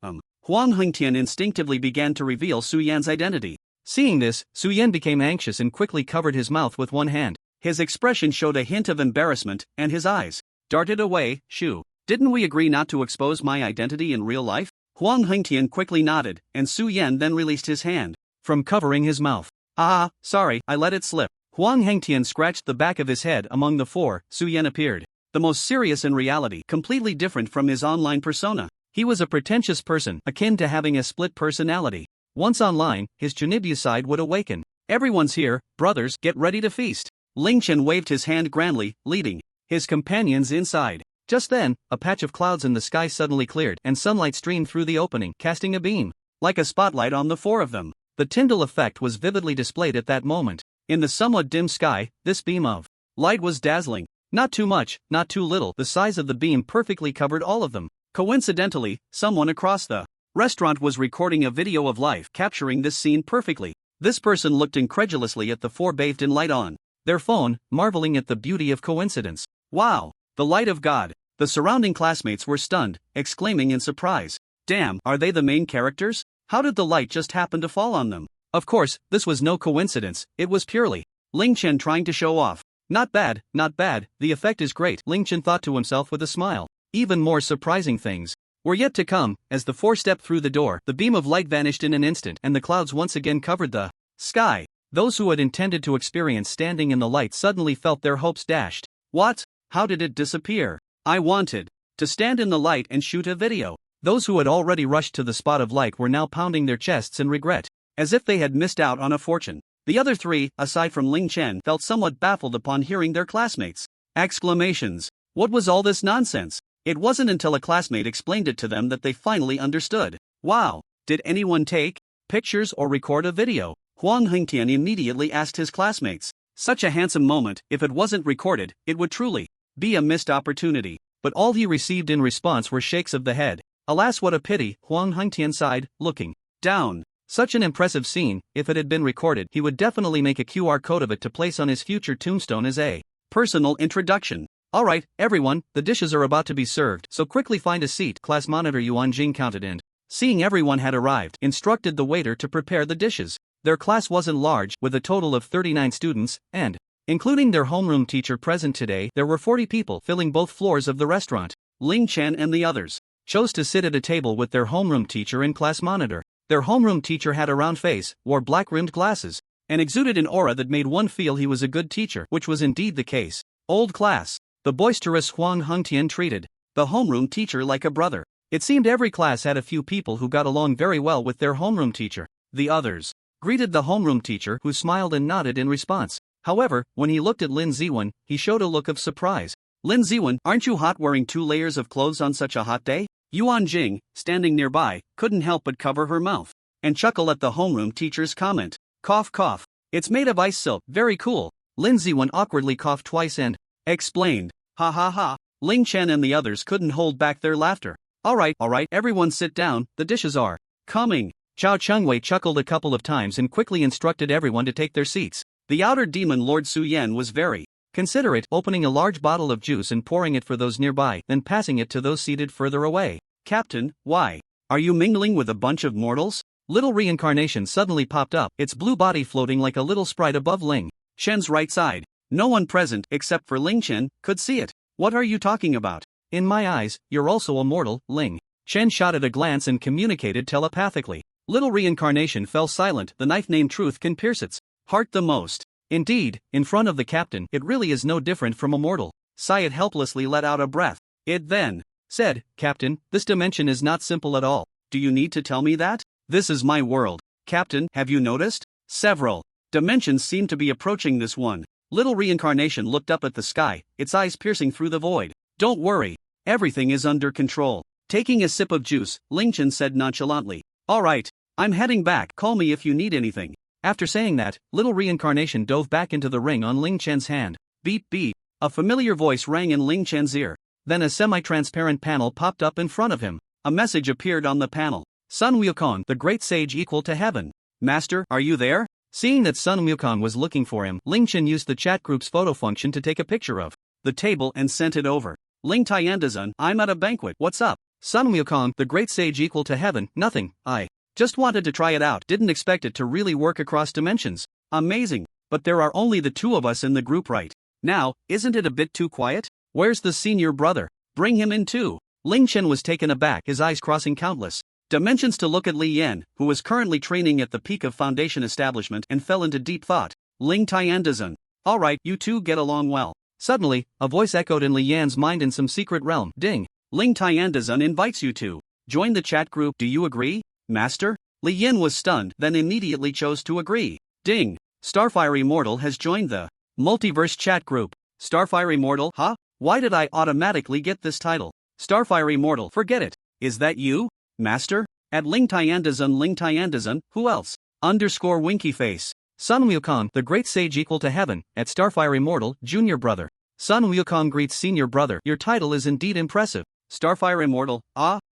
Huang Hengtian instinctively began to reveal Su Yan's identity. Seeing this, Su Yan became anxious and quickly covered his mouth with one hand. His expression showed a hint of embarrassment, and his eyes darted away. Shu, didn't we agree not to expose my identity in real life? Huang Hengtian quickly nodded, and Su Yan then released his hand from covering his mouth. Ah, sorry, I let it slip. Huang Hengtian scratched the back of his head. Among the four, Su Yan appeared the most serious in reality, completely different from his online persona. He was a pretentious person, akin to having a split personality. Once online, his Chunibyu side would awaken. Everyone's here, brothers, get ready to feast. Ling Chen waved his hand grandly, leading his companions inside. Just then, a patch of clouds in the sky suddenly cleared, and sunlight streamed through the opening, casting a beam like a spotlight on the four of them. The Tyndall effect was vividly displayed at that moment. In the somewhat dim sky, this beam of light was dazzling. Not too much, not too little. The size of the beam perfectly covered all of them. Coincidentally, someone across the restaurant was recording a video of life, capturing this scene perfectly. This person looked incredulously at the four bathed in light on their phone, marveling at the beauty of coincidence. Wow! The light of God! The surrounding classmates were stunned, exclaiming in surprise. Damn, are they the main characters? How did the light just happen to fall on them? Of course, this was no coincidence, it was purely Ling Chen trying to show off. Not bad, the effect is great, Ling Chen thought to himself with a smile. Even more surprising things were yet to come. As the four stepped through the door, the beam of light vanished in an instant, and the clouds once again covered the sky. Those who had intended to experience standing in the light suddenly felt their hopes dashed. What? How did it disappear? I wanted to stand in the light and shoot a video. Those who had already rushed to the spot of light were now pounding their chests in regret, as if they had missed out on a fortune. The other three, aside from Ling Chen, felt somewhat baffled upon hearing their classmates' exclamations. What was all this nonsense? It wasn't until a classmate explained it to them that they finally understood. Wow! Did anyone take pictures or record a video? Huang Hengtian immediately asked his classmates. Such a handsome moment, if it wasn't recorded, it would truly be a missed opportunity. But all he received in response were shakes of the head. Alas, what a pity, Huang Hengtian sighed, looking down. Such an impressive scene, if it had been recorded, he would definitely make a QR code of it to place on his future tombstone as a personal introduction. Alright, everyone, the dishes are about to be served, so quickly find a seat. Class monitor Yuan Jing counted and, seeing everyone had arrived, instructed the waiter to prepare the dishes. Their class wasn't large, with a total of 39 students, and, including their homeroom teacher present today, there were 40 people filling both floors of the restaurant. Ling Chen and the others chose to sit at a table with their homeroom teacher and class monitor. Their homeroom teacher had a round face, wore black-rimmed glasses, and exuded an aura that made one feel he was a good teacher, which was indeed the case. Old class. The boisterous Huang Hengtian treated the homeroom teacher like a brother. It seemed every class had a few people who got along very well with their homeroom teacher. The others greeted the homeroom teacher, who smiled and nodded in response. However, when he looked at Lin Ziwen, he showed a look of surprise. Lin Ziwen, aren't you hot wearing 2 layers of clothes on such a hot day? Yuan Jing, standing nearby, couldn't help but cover her mouth and chuckle at the homeroom teacher's comment. Cough cough. It's made of ice silk, very cool. Lin Ziwen awkwardly coughed twice and explained. Ha ha ha. Ling Chen and the others couldn't hold back their laughter. Alright, everyone sit down, the dishes are coming. Zhao Chengwei chuckled a couple of times and quickly instructed everyone to take their seats. The outer demon Lord Su Yan was very considerate, opening a large bottle of juice and pouring it for those nearby, then passing it to those seated further away. Captain, why? Are you mingling with a bunch of mortals? Little reincarnation suddenly popped up, its blue body floating like a little sprite above Ling Chen's right side. No one present, except for Ling Chen, could see it. What are you talking about? In my eyes, you're also a mortal, Ling Chen shot at a glance and communicated telepathically. Little reincarnation fell silent. The knife named Truth can pierce its heart the most. Indeed, in front of the captain, it really is no different from a mortal. Syed helplessly let out a breath. It then said, Captain, this dimension is not simple at all. Do you need to tell me that? This is my world. Captain, have you noticed? Several dimensions seem to be approaching this one. Little reincarnation looked up at the sky, its eyes piercing through the void. Don't worry. Everything is under control. Taking a sip of juice, Ling Chen said nonchalantly. Alright. I'm heading back. Call me if you need anything. After saying that, little reincarnation dove back into the ring on Ling Chen's hand. Beep beep. A familiar voice rang in Ling Chen's ear. Then a semi-transparent panel popped up in front of him. A message appeared on the panel. Sun Wukong, the great sage equal to heaven. Master, are you there? Seeing that Sun Wukong was looking for him, Ling Chen used the chat group's photo function to take a picture of the table and sent it over. Ling Tiandazun, I'm at a banquet, what's up? Sun Wukong, the great sage equal to heaven, nothing, I just wanted to try it out, didn't expect it to really work across dimensions. Amazing, but there are only the two of us in the group right now, isn't it a bit too quiet? Where's the senior brother? Bring him in too. Ling Chen was taken aback, his eyes crossing countless dimensions to look at Leen, who was currently training at the peak of Foundation establishment, and fell into deep thought. Ling Tiandazun. Alright, you two get along well. Suddenly, a voice echoed in Lian's mind in some secret realm. Ding. Ling Tiandazun invites you to join the chat group. Do you agree, Master? Lien was stunned, then immediately chose to agree. Ding. Starfire Immortal has joined the Multiverse chat group. Starfire Immortal, huh? Why did I automatically get this title? Starfire Immortal, forget it. Is that you, Master? At Ling Tiandazun, who else? Underscore winky face. Sun Wukong, the great sage equal to heaven, at Starfire Immortal, junior brother. Sun Wukong greets senior brother. Your title is indeed impressive. Starfire Immortal,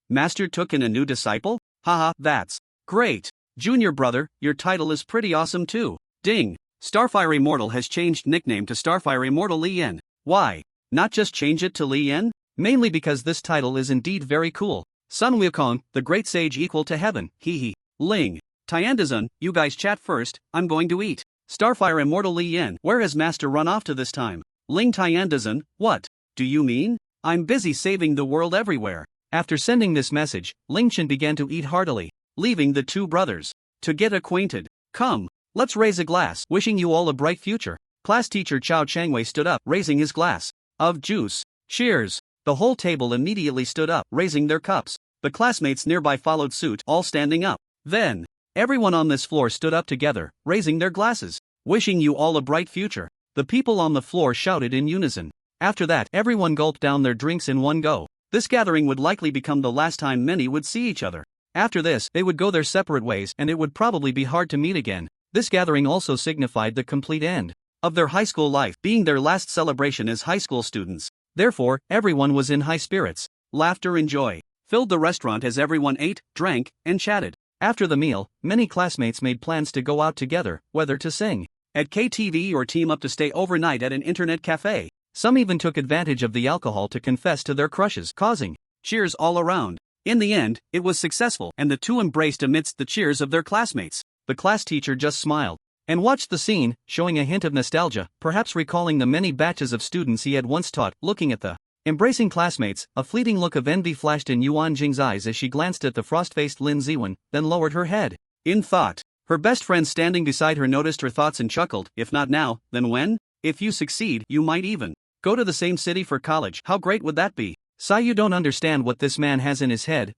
Master took in a new disciple? Haha, that's great. Junior brother, your title is pretty awesome too. Ding. Starfire Immortal has changed nickname to Starfire Immortal Lien. Why not just change it to Lien? Mainly because this title is indeed very cool. Sun Wukong, the great sage equal to heaven, hee. Ling Tiandazun, you guys chat first, I'm going to eat. Starfire Immortal Lien, where has Master run off to this time? Ling Tiandazun, what do you mean? I'm busy saving the world everywhere. After sending this message, Ling Chen began to eat heartily, leaving the two brothers to get acquainted. Come, let's raise a glass, wishing you all a bright future. Class teacher Chao Changwei stood up, raising his glass of juice. Cheers. The whole table immediately stood up, raising their cups. The classmates nearby followed suit, all standing up. Then, everyone on this floor stood up together, raising their glasses, wishing you all a bright future. The people on the floor shouted in unison. After that, everyone gulped down their drinks in one go. This gathering would likely become the last time many would see each other. After this, they would go their separate ways, and it would probably be hard to meet again. This gathering also signified the complete end of their high school life, being their last celebration as high school students. Therefore, everyone was in high spirits. Laughter and joy filled the restaurant as everyone ate, drank, and chatted. After the meal, many classmates made plans to go out together, whether to sing at KTV or team up to stay overnight at an internet cafe. Some even took advantage of the alcohol to confess to their crushes, causing cheers all around. In the end, it was successful, and the two embraced amidst the cheers of their classmates. The class teacher just smiled and watched the scene, showing a hint of nostalgia, perhaps recalling the many batches of students he had once taught. Looking at the embracing classmates, a fleeting look of envy flashed in Yuan Jing's eyes as she glanced at the frost-faced Lin Ziwen, then lowered her head in thought. Her best friend standing beside her noticed her thoughts and chuckled. If not now, then when? If you succeed, you might even go to the same city for college. How great would that be? Sigh, you don't understand what this man has in his head,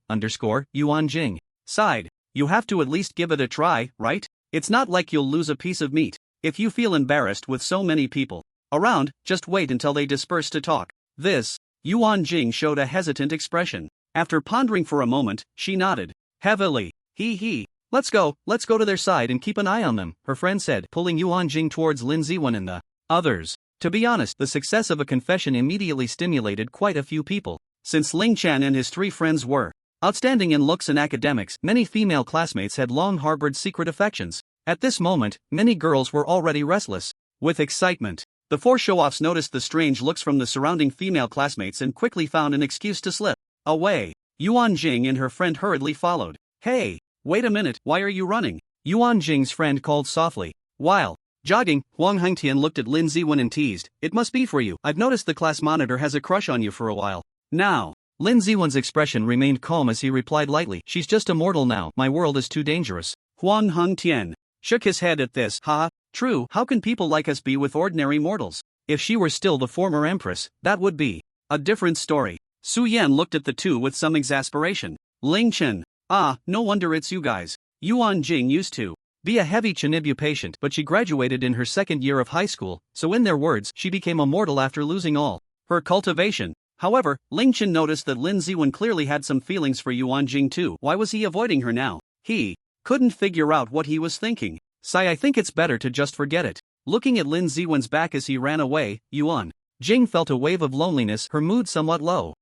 Yuan Jing sighed. You have to at least give it a try, right? It's not like you'll lose a piece of meat. If you feel embarrassed with so many people around, just wait until they disperse to talk. This, Yuan Jing showed a hesitant expression. After pondering for a moment, she nodded heavily. He. Let's go to their side and keep an eye on them, her friend said, pulling Yuan Jing towards Lin Ziwen and the others. To be honest, the success of a confession immediately stimulated quite a few people. Since Ling Chen and his three friends were outstanding in looks and academics, many female classmates had long harbored secret affections. At this moment, many girls were already restless with excitement. The four show-offs noticed the strange looks from the surrounding female classmates and quickly found an excuse to slip away. Yuan Jing and her friend hurriedly followed. Hey, wait a minute, why are you running? Yuan Jing's friend called softly. While jogging, Huang Hengtian looked at Lin Ziwen and teased, "It must be for you. I've noticed the class monitor has a crush on you for a while now." Lin Ziwen's expression remained calm as he replied lightly, "She's just a mortal now, my world is too dangerous." Huang Hengtian shook his head at this. True, how can people like us be with ordinary mortals? If she were still the former empress, that would be a different story. Su Yan looked at the two with some exasperation. Ling Chen. No wonder it's you guys. Yuan Jing used to be a heavy Chinibu patient, but she graduated in her second year of high school, so in their words, she became a mortal after losing all her cultivation. However, Ling Chen noticed that Lin Ziwen clearly had some feelings for Yuan Jing too. Why was he avoiding her now? He couldn't figure out what he was thinking. Sigh, I think it's better to just forget it. Looking at Lin Ziwen's back as he ran away, Yuan Jing felt a wave of loneliness, her mood somewhat low.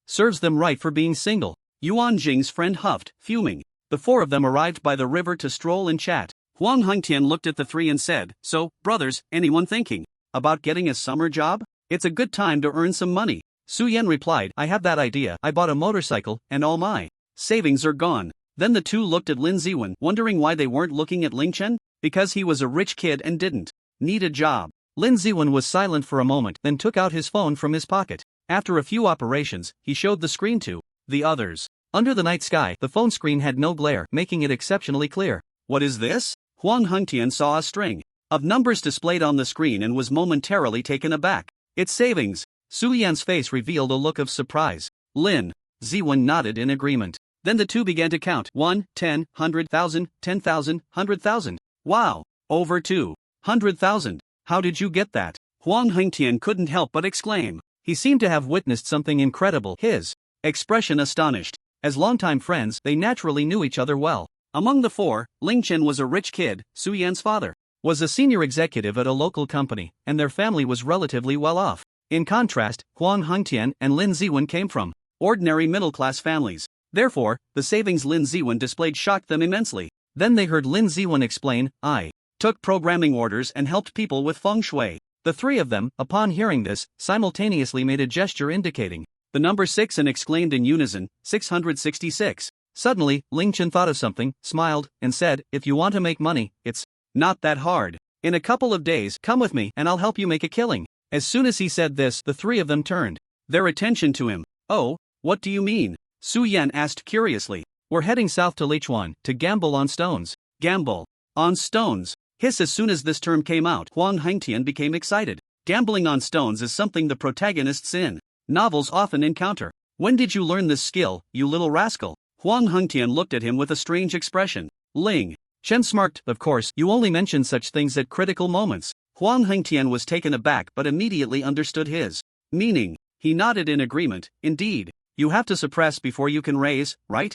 Serves them right for being single. Yuan Jing's friend huffed, fuming. The four of them arrived by the river to stroll and chat. Huang Hengtian looked at the three and said, "So, brothers, anyone thinking about getting a summer job? It's a good time to earn some money." Su Yan replied, "I have that idea. I bought a motorcycle, and all my savings are gone." Then the two looked at Lin Ziwen, wondering why they weren't looking at Ling Chen. Because he was a rich kid and didn't need a job. Lin Ziwen was silent for a moment, then took out his phone from his pocket. After a few operations, he showed the screen to the others. Under the night sky, the phone screen had no glare, making it exceptionally clear. "What is this?" Huang Hengtian saw a string of numbers displayed on the screen and was momentarily taken aback. "It's savings." Su Yan's face revealed a look of surprise. Lin Ziwen nodded in agreement. Then the two began to count. 1, 10, 100,000, 10,000, 100,000. Wow! Over 200,000. How did you get that? Huang Hengtian couldn't help but exclaim. He seemed to have witnessed something incredible. His expression astonished. As longtime friends, they naturally knew each other well. Among the four, Ling Chen was a rich kid. Su Yan's father was a senior executive at a local company, and their family was relatively well off. In contrast, Huang Hengtian and Lin Ziwen came from ordinary middle-class families. Therefore, the savings Lin Ziwen displayed shocked them immensely. Then they heard Lin Ziwen explain, "I took programming orders and helped people with feng shui." The three of them, upon hearing this, simultaneously made a gesture indicating the number 6 and exclaimed in unison, 666. Suddenly, Ling Chen thought of something, smiled, and said, "If you want to make money, it's not that hard. In a couple of days, come with me and I'll help you make a killing." As soon as he said this, the three of them turned their attention to him. "Oh, what do you mean?" Su Yan asked curiously. "We're heading south to Lichuan, to gamble on stones." "Gamble on stones?" Hiss. As soon as this term came out, Huang Hengtian became excited. Gambling on stones is something the protagonists in novels often encounter. "When did you learn this skill, you little rascal?" Huang Hengtian looked at him with a strange expression. Ling Chen smirked. "Of course, you only mention such things at critical moments." Huang Hengtian was taken aback but immediately understood his meaning. He nodded in agreement. "Indeed. You have to suppress before you can raise, right?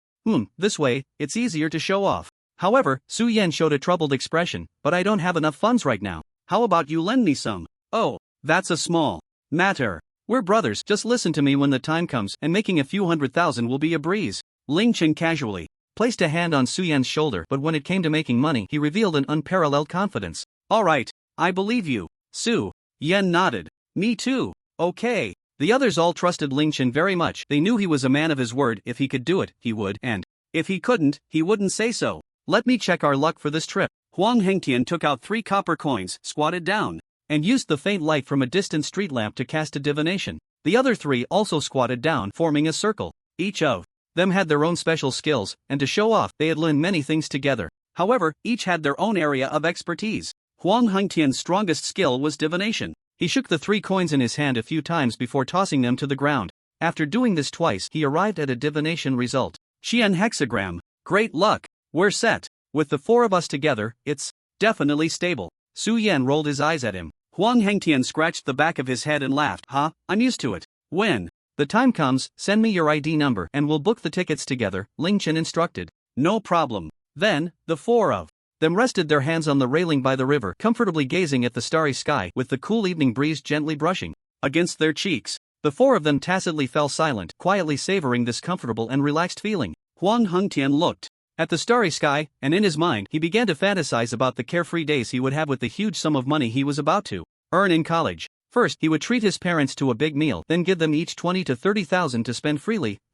This way, it's easier to show off." However, Su Yan showed a troubled expression. "But I don't have enough funds right now. How about you lend me some?" "Oh, that's a small matter. We're brothers, just listen to me when the time comes, and making a few 100,000 will be a breeze." Ling Chen casually placed a hand on Su Yan's shoulder, but when it came to making money, he revealed an unparalleled confidence. "All right, I believe you." Su Yan nodded. "Me too." "Okay." The others all trusted Ling Chen very much. They knew he was a man of his word. If he could do it, he would, and if he couldn't, he wouldn't say so. "Let me check our luck for this trip." Huang Hengtian took out 3 copper coins, squatted down, and used the faint light from a distant street lamp to cast a divination. The other 3 also squatted down, forming a circle. Each of them had their own special skills, and to show off, they had learned many things together. However, each had their own area of expertise. Huang Hengtian's strongest skill was divination. He shook the 3 coins in his hand a few times before tossing them to the ground. After doing this twice, he arrived at a divination result. Qian hexagram. Great luck. We're set. With the 4 of us together, it's definitely stable. Su Yan rolled his eyes at him. Huang Hengtian scratched the back of his head and laughed. "Huh, I'm used to it. When the time comes, send me your ID number and we'll book the tickets together," Ling Chen instructed. "No problem." Then, the 4 of them rested their hands on the railing by the river, comfortably gazing at the starry sky, with the cool evening breeze gently brushing against their cheeks. The 4 of them tacitly fell silent, quietly savoring this comfortable and relaxed feeling. Huang Hengtian looked at the starry sky, and in his mind, he began to fantasize about the carefree days he would have with the huge sum of money he was about to earn in college. First, he would treat his parents to a big meal, then give them each 20 to 30,000 to spend freely, ****.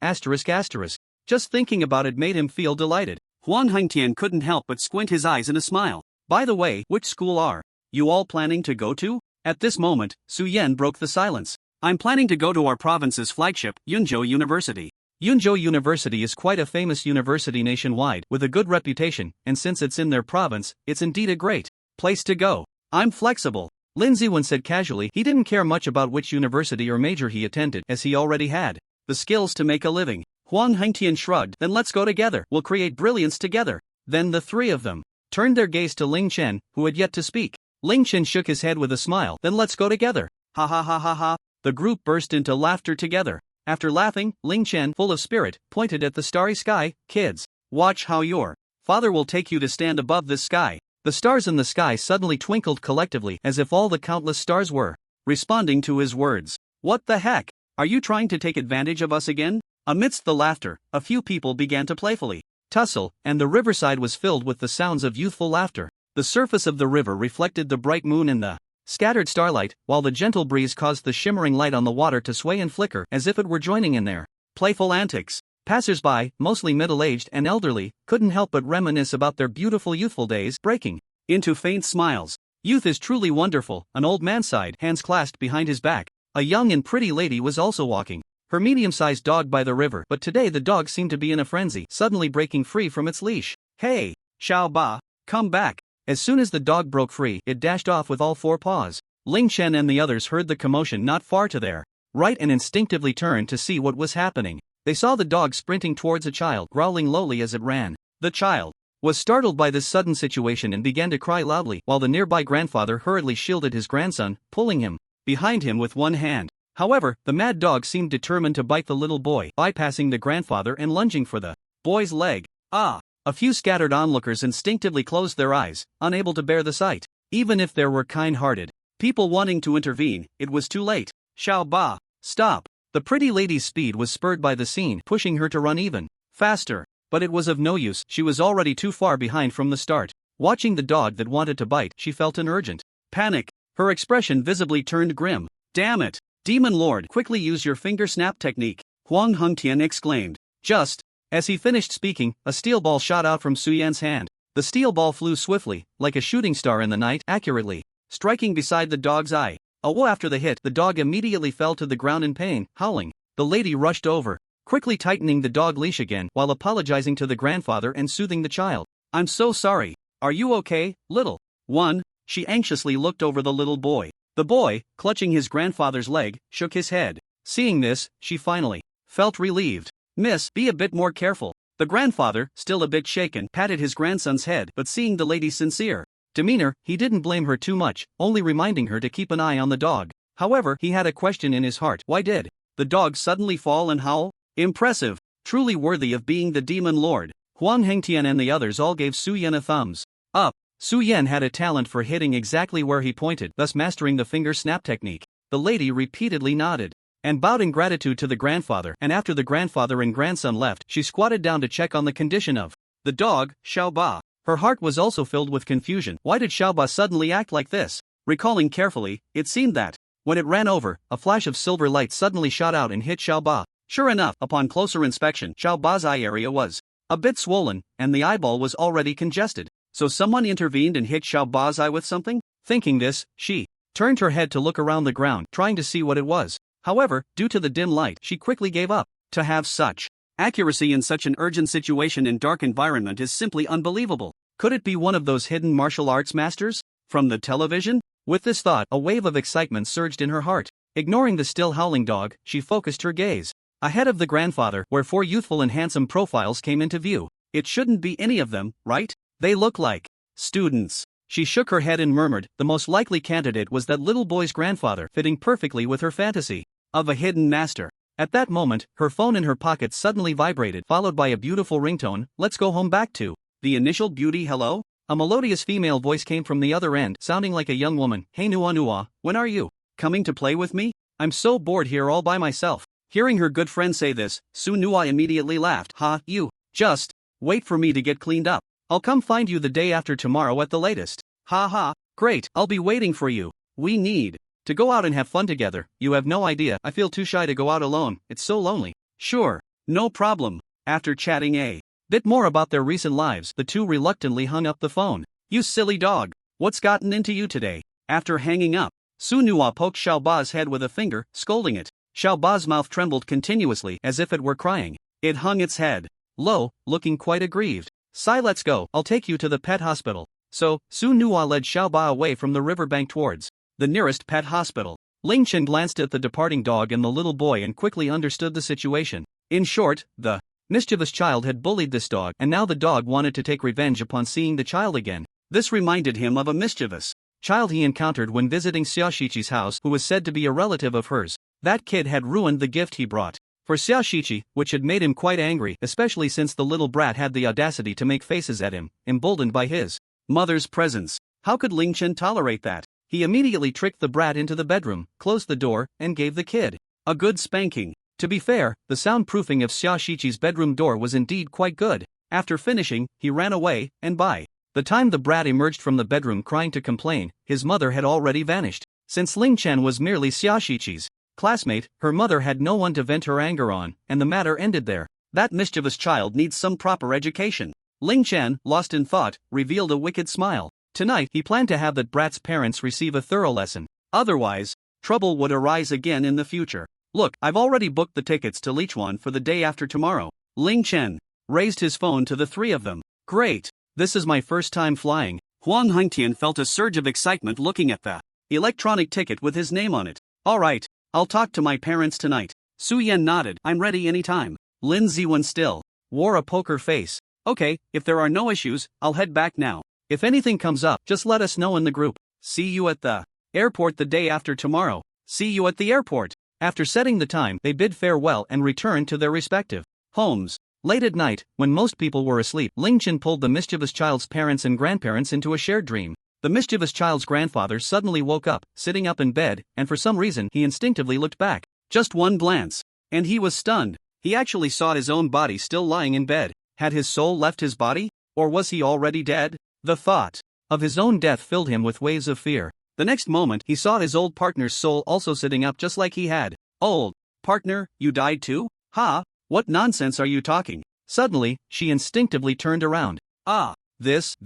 Just thinking about it made him feel delighted. Huang Hengtian couldn't help but squint his eyes in a smile. "By the way, which school are you all planning to go to?" At this moment, Su Yan broke the silence. "I'm planning to go to our province's flagship, Yunzhou University." Yunzhou University is quite a famous university nationwide, with a good reputation, and since it's in their province, it's indeed a great place to go. "I'm flexible," Lin Ziwen said casually. He didn't care much about which university or major he attended, as he already had the skills to make a living. Huang Hengtian shrugged. "Then let's go together. We'll create brilliance together." Then the 3 of them turned their gaze to Ling Chen, who had yet to speak. Ling Chen shook his head with a smile. "Then let's go together." "Ha ha ha ha ha." The group burst into laughter together. After laughing, Ling Chen, full of spirit, pointed at the starry sky. "Kids, watch how your father will take you to stand above this sky." The stars in the sky suddenly twinkled collectively, as if all the countless stars were responding to his words. "What the heck? Are you trying to take advantage of us again?" Amidst the laughter, a few people began to playfully tussle, and the riverside was filled with the sounds of youthful laughter. The surface of the river reflected the bright moon and the scattered starlight, while the gentle breeze caused the shimmering light on the water to sway and flicker as if it were joining in their playful antics. Passers-by, mostly middle-aged and elderly, couldn't help but reminisce about their beautiful youthful days, breaking into faint smiles. Youth is truly wonderful, an old man sighed, hands clasped behind his back. A young and pretty lady was also walking her medium-sized dog by the river, but today the dog seemed to be in a frenzy, suddenly breaking free from its leash. "Hey, Xiao Ba, come back." As soon as the dog broke free, it dashed off with all four paws. Ling Chen and the others heard the commotion not far to their right and instinctively turned to see what was happening. They saw the dog sprinting towards a child, growling lowly as it ran. The child was startled by this sudden situation and began to cry loudly, while the nearby grandfather hurriedly shielded his grandson, pulling him behind him with one hand. However, the mad dog seemed determined to bite the little boy, bypassing the grandfather and lunging for the boy's leg. A few scattered onlookers instinctively closed their eyes, unable to bear the sight. Even if there were kind-hearted people wanting to intervene, it was too late. "Xiao Ba, stop." The pretty lady's speed was spurred by the scene, pushing her to run even faster. But it was of no use, she was already too far behind from the start. Watching the dog that wanted to bite, she felt an urgent panic. Her expression visibly turned grim. "Damn it! Demon Lord, quickly use your finger snap technique," Huang Hengtian exclaimed. Just as he finished speaking, a steel ball shot out from Su Yan's hand. The steel ball flew swiftly, like a shooting star in the night, accurately striking beside the dog's eye. After the hit, the dog immediately fell to the ground in pain, howling. The lady rushed over, quickly tightening the dog leash again while apologizing to the grandfather and soothing the child. "I'm so sorry. Are you okay, little one?" She anxiously looked over the little boy. The boy, clutching his grandfather's leg, shook his head. Seeing this, she finally felt relieved. "Miss, be a bit more careful." The grandfather, still a bit shaken, patted his grandson's head, but seeing the lady's sincere demeanor, he didn't blame her too much, only reminding her to keep an eye on the dog. However, he had a question in his heart. Why did the dog suddenly fall and howl? Impressive. Truly worthy of being the Demon Lord. Huang Hengtian and the others all gave Su Yan a thumbs up. Su Yan had a talent for hitting exactly where he pointed, thus mastering the finger snap technique. The lady repeatedly nodded and bowed in gratitude to the grandfather, and after the grandfather and grandson left, she squatted down to check on the condition of the dog, Xiao Ba. Her heart was also filled with confusion. Why did Xiao Ba suddenly act like this? Recalling carefully, it seemed that when it ran over, a flash of silver light suddenly shot out and hit Xiao Ba. Sure enough, upon closer inspection, Xiao Ba's eye area was a bit swollen, and the eyeball was already congested. So someone intervened and hit Xiao Ba's eye with something? Thinking this, she turned her head to look around the ground, trying to see what it was. However, due to the dim light, she quickly gave up. To have such accuracy in such an urgent situation in dark environment is simply unbelievable. Could it be one of those hidden martial arts masters from the television? With this thought, a wave of excitement surged in her heart. Ignoring the still howling dog, she focused her gaze ahead of the grandfather, where four youthful and handsome profiles came into view. It shouldn't be any of them, right? They look like students. She shook her head and murmured, the most likely candidate was that little boy's grandfather, fitting perfectly with her fantasy of a hidden master. At that moment, her phone in her pocket suddenly vibrated, followed by a beautiful ringtone. "Let's go home back to the initial beauty hello?" A melodious female voice came from the other end, sounding like a young woman. "Hey Nua Nua, when are you coming to play with me? I'm so bored here all by myself." Hearing her good friend say this, Su Nua immediately laughed. You just wait for me to get cleaned up. I'll come find you the day after tomorrow at the latest. Ha, great, I'll be waiting for you. We need to go out and have fun together. You have no idea, I feel too shy to go out alone, it's so lonely. Sure, no problem. After chatting a bit more about their recent lives, the two reluctantly hung up the phone. You silly dog, what's gotten into you today? After hanging up, Su Nua poked Xiao Ba's head with a finger, scolding it. Xiao Ba's mouth trembled continuously as if it were crying. It hung its head low, looking quite aggrieved. Let's go, I'll take you to the pet hospital. So, Su Nua led Xiao Ba away from the riverbank towards the nearest pet hospital. Ling Chen glanced at the departing dog and the little boy and quickly understood the situation. In short, the mischievous child had bullied this dog, and now the dog wanted to take revenge upon seeing the child again. This reminded him of a mischievous child he encountered when visiting Xiaoshiqi's house, who was said to be a relative of hers. That kid had ruined the gift he brought for Xiaoshiqi, which had made him quite angry, especially since the little brat had the audacity to make faces at him, emboldened by his mother's presence. How could Ling Chen tolerate that? He immediately tricked the brat into the bedroom, closed the door, and gave the kid a good spanking. To be fair, the soundproofing of Xia Shiqi's bedroom door was indeed quite good. After finishing, he ran away, and by the time the brat emerged from the bedroom crying to complain, his mother had already vanished. Since Ling Chen was merely Xia Shiqi's classmate, her mother had no one to vent her anger on, and the matter ended there. That mischievous child needs some proper education. Ling Chen, lost in thought, revealed a wicked smile. Tonight he planned to have that brat's parents receive a thorough lesson. Otherwise, trouble would arise again in the future. Look, I've already booked the tickets to DAY1 for the day after tomorrow. Ling Chen raised his phone to the three of them. Great. This is my first time flying. Huang Hengtian felt a surge of excitement looking at the electronic ticket with his name on it. Alright, I'll talk to my parents tonight. Su Yan nodded. I'm ready anytime. Lin Ziwen still wore a poker face. Okay, if there are no issues, I'll head back now. If anything comes up, just let us know in the group. See you at the airport the day after tomorrow. See you at the airport. After setting the time, they bid farewell and returned to their respective homes. Late at night, when most people were asleep, Ling Chen pulled the mischievous child's parents and grandparents into a shared dream. The mischievous child's grandfather suddenly woke up, sitting up in bed, and for some reason he instinctively looked back. Just one glance, and he was stunned. He actually saw his own body still lying in bed. Had his soul left his body? Or was he already dead? The thought of his own death filled him with waves of fear. The next moment he saw his old partner's soul also sitting up just like he had. Old partner, you died too? Ha! What nonsense are you talking? Suddenly, she instinctively turned around. Ah, this,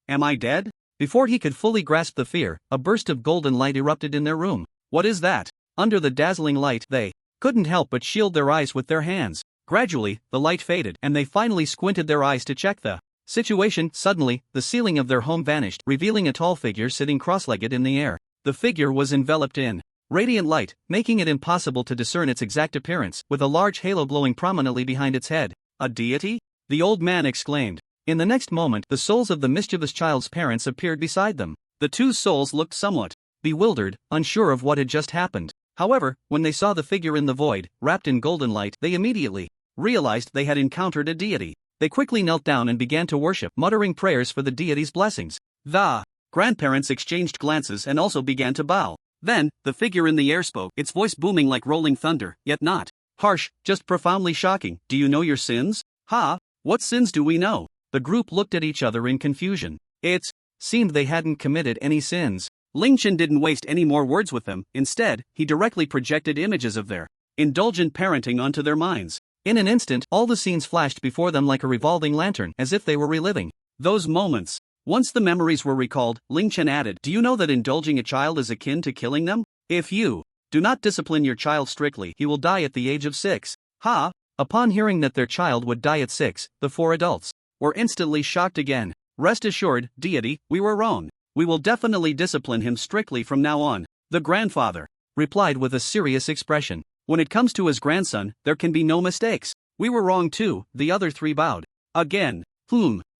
am I dead? Before he could fully grasp the fear, a burst of golden light erupted in their room. What is that? Under the dazzling light, they couldn't help but shield their eyes with their hands. Gradually, the light faded, and they finally squinted their eyes to check the situation. Suddenly, the ceiling of their home vanished, revealing a tall figure sitting cross-legged in the air. The figure was enveloped in radiant light, making it impossible to discern its exact appearance, with a large halo glowing prominently behind its head. A deity? The old man exclaimed. In the next moment, the souls of the mischievous child's parents appeared beside them. The two souls looked somewhat bewildered, unsure of what had just happened. However, when they saw the figure in the void, wrapped in golden light, they immediately realized they had encountered a deity. They quickly knelt down and began to worship, muttering prayers for the deity's blessings. The grandparents exchanged glances and also began to bow. Then, the figure in the air spoke, its voice booming like rolling thunder, yet not harsh, just profoundly shocking. Do you know your sins? Ha! What sins do we know? The group looked at each other in confusion. It seemed they hadn't committed any sins. Ling Chen didn't waste any more words with them. Instead, he directly projected images of their indulgent parenting onto their minds. In an instant, all the scenes flashed before them like a revolving lantern, as if they were reliving those moments. Once the memories were recalled, Ling Chen added, do you know that indulging a child is akin to killing them? If you do not discipline your child strictly, he will die at the age of 6. Ha! Upon hearing that their child would die at 6, the four adults were instantly shocked again. Rest assured, deity, we were wrong. We will definitely discipline him strictly from now on. The grandfather replied with a serious expression. When it comes to his grandson, there can be no mistakes. We were wrong too. The other three bowed. Again.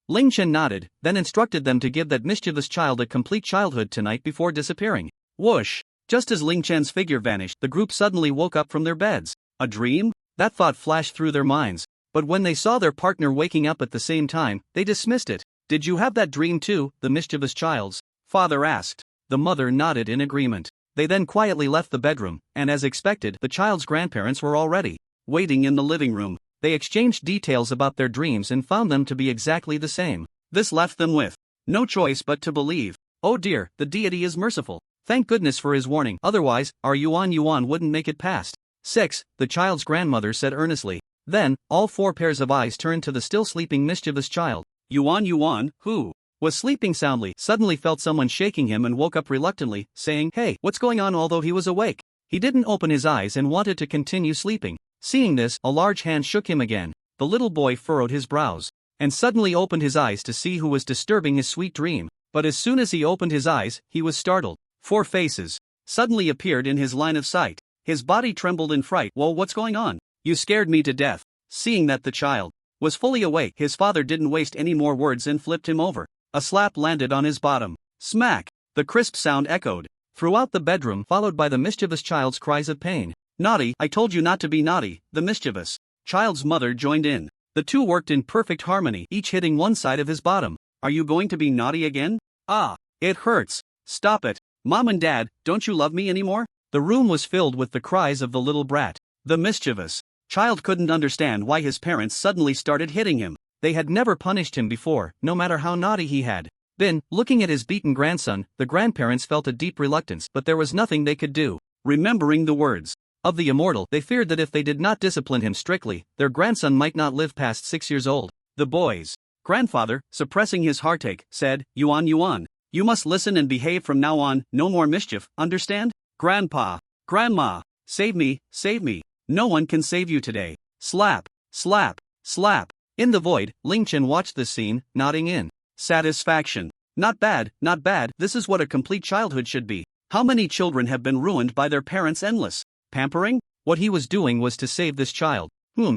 Ling Chen nodded, then instructed them to give that mischievous child a complete childhood tonight before disappearing. Whoosh! Just as Ling Chen's figure vanished, the group suddenly woke up from their beds. A dream? That thought flashed through their minds. But when they saw their partner waking up at the same time, they dismissed it. Did you have that dream too? The mischievous child's father asked. The mother nodded in agreement. They then quietly left the bedroom, and as expected, the child's grandparents were already waiting in the living room. They exchanged details about their dreams and found them to be exactly the same. This left them with no choice but to believe. Oh dear, the deity is merciful. Thank goodness for his warning, otherwise, our Yuan wouldn't make it past 6, the child's grandmother said earnestly. Then, all four pairs of eyes turned to the still sleeping mischievous child. Yuan, who was sleeping soundly, suddenly felt someone shaking him and woke up reluctantly, saying, hey, what's going on? Although he was awake, he didn't open his eyes and wanted to continue sleeping. Seeing this, a large hand shook him again. The little boy furrowed his brows and suddenly opened his eyes to see who was disturbing his sweet dream. But as soon as he opened his eyes, he was startled. 4 faces suddenly appeared in his line of sight. His body trembled in fright. Whoa, what's going on? You scared me to death. Seeing that the child was fully awake, his father didn't waste any more words and flipped him over. A slap landed on his bottom. Smack! The crisp sound echoed throughout the bedroom, followed by the mischievous child's cries of pain. Naughty, I told you not to be naughty. The mischievous child's mother joined in. The two worked in perfect harmony, each hitting one side of his bottom. Are you going to be naughty again? Ah, it hurts. Stop it. Mom and Dad, don't you love me anymore? The room was filled with the cries of the little brat. The mischievous child couldn't understand why his parents suddenly started hitting him. They had never punished him before, no matter how naughty he had been. Looking at his beaten grandson, the grandparents felt a deep reluctance, but there was nothing they could do. Remembering the words of the immortal, they feared that if they did not discipline him strictly, their grandson might not live past 6 years old. The boy's grandfather, suppressing his heartache, said, Yuan, you must listen and behave from now on, no more mischief, understand? Grandpa, Grandma, save me, no one can save you today. Slap, slap, slap. In the void, Ling Chen watched this scene, nodding in satisfaction. Not bad, this is what a complete childhood should be. How many children have been ruined by their parents' endless pampering? What he was doing was to save this child.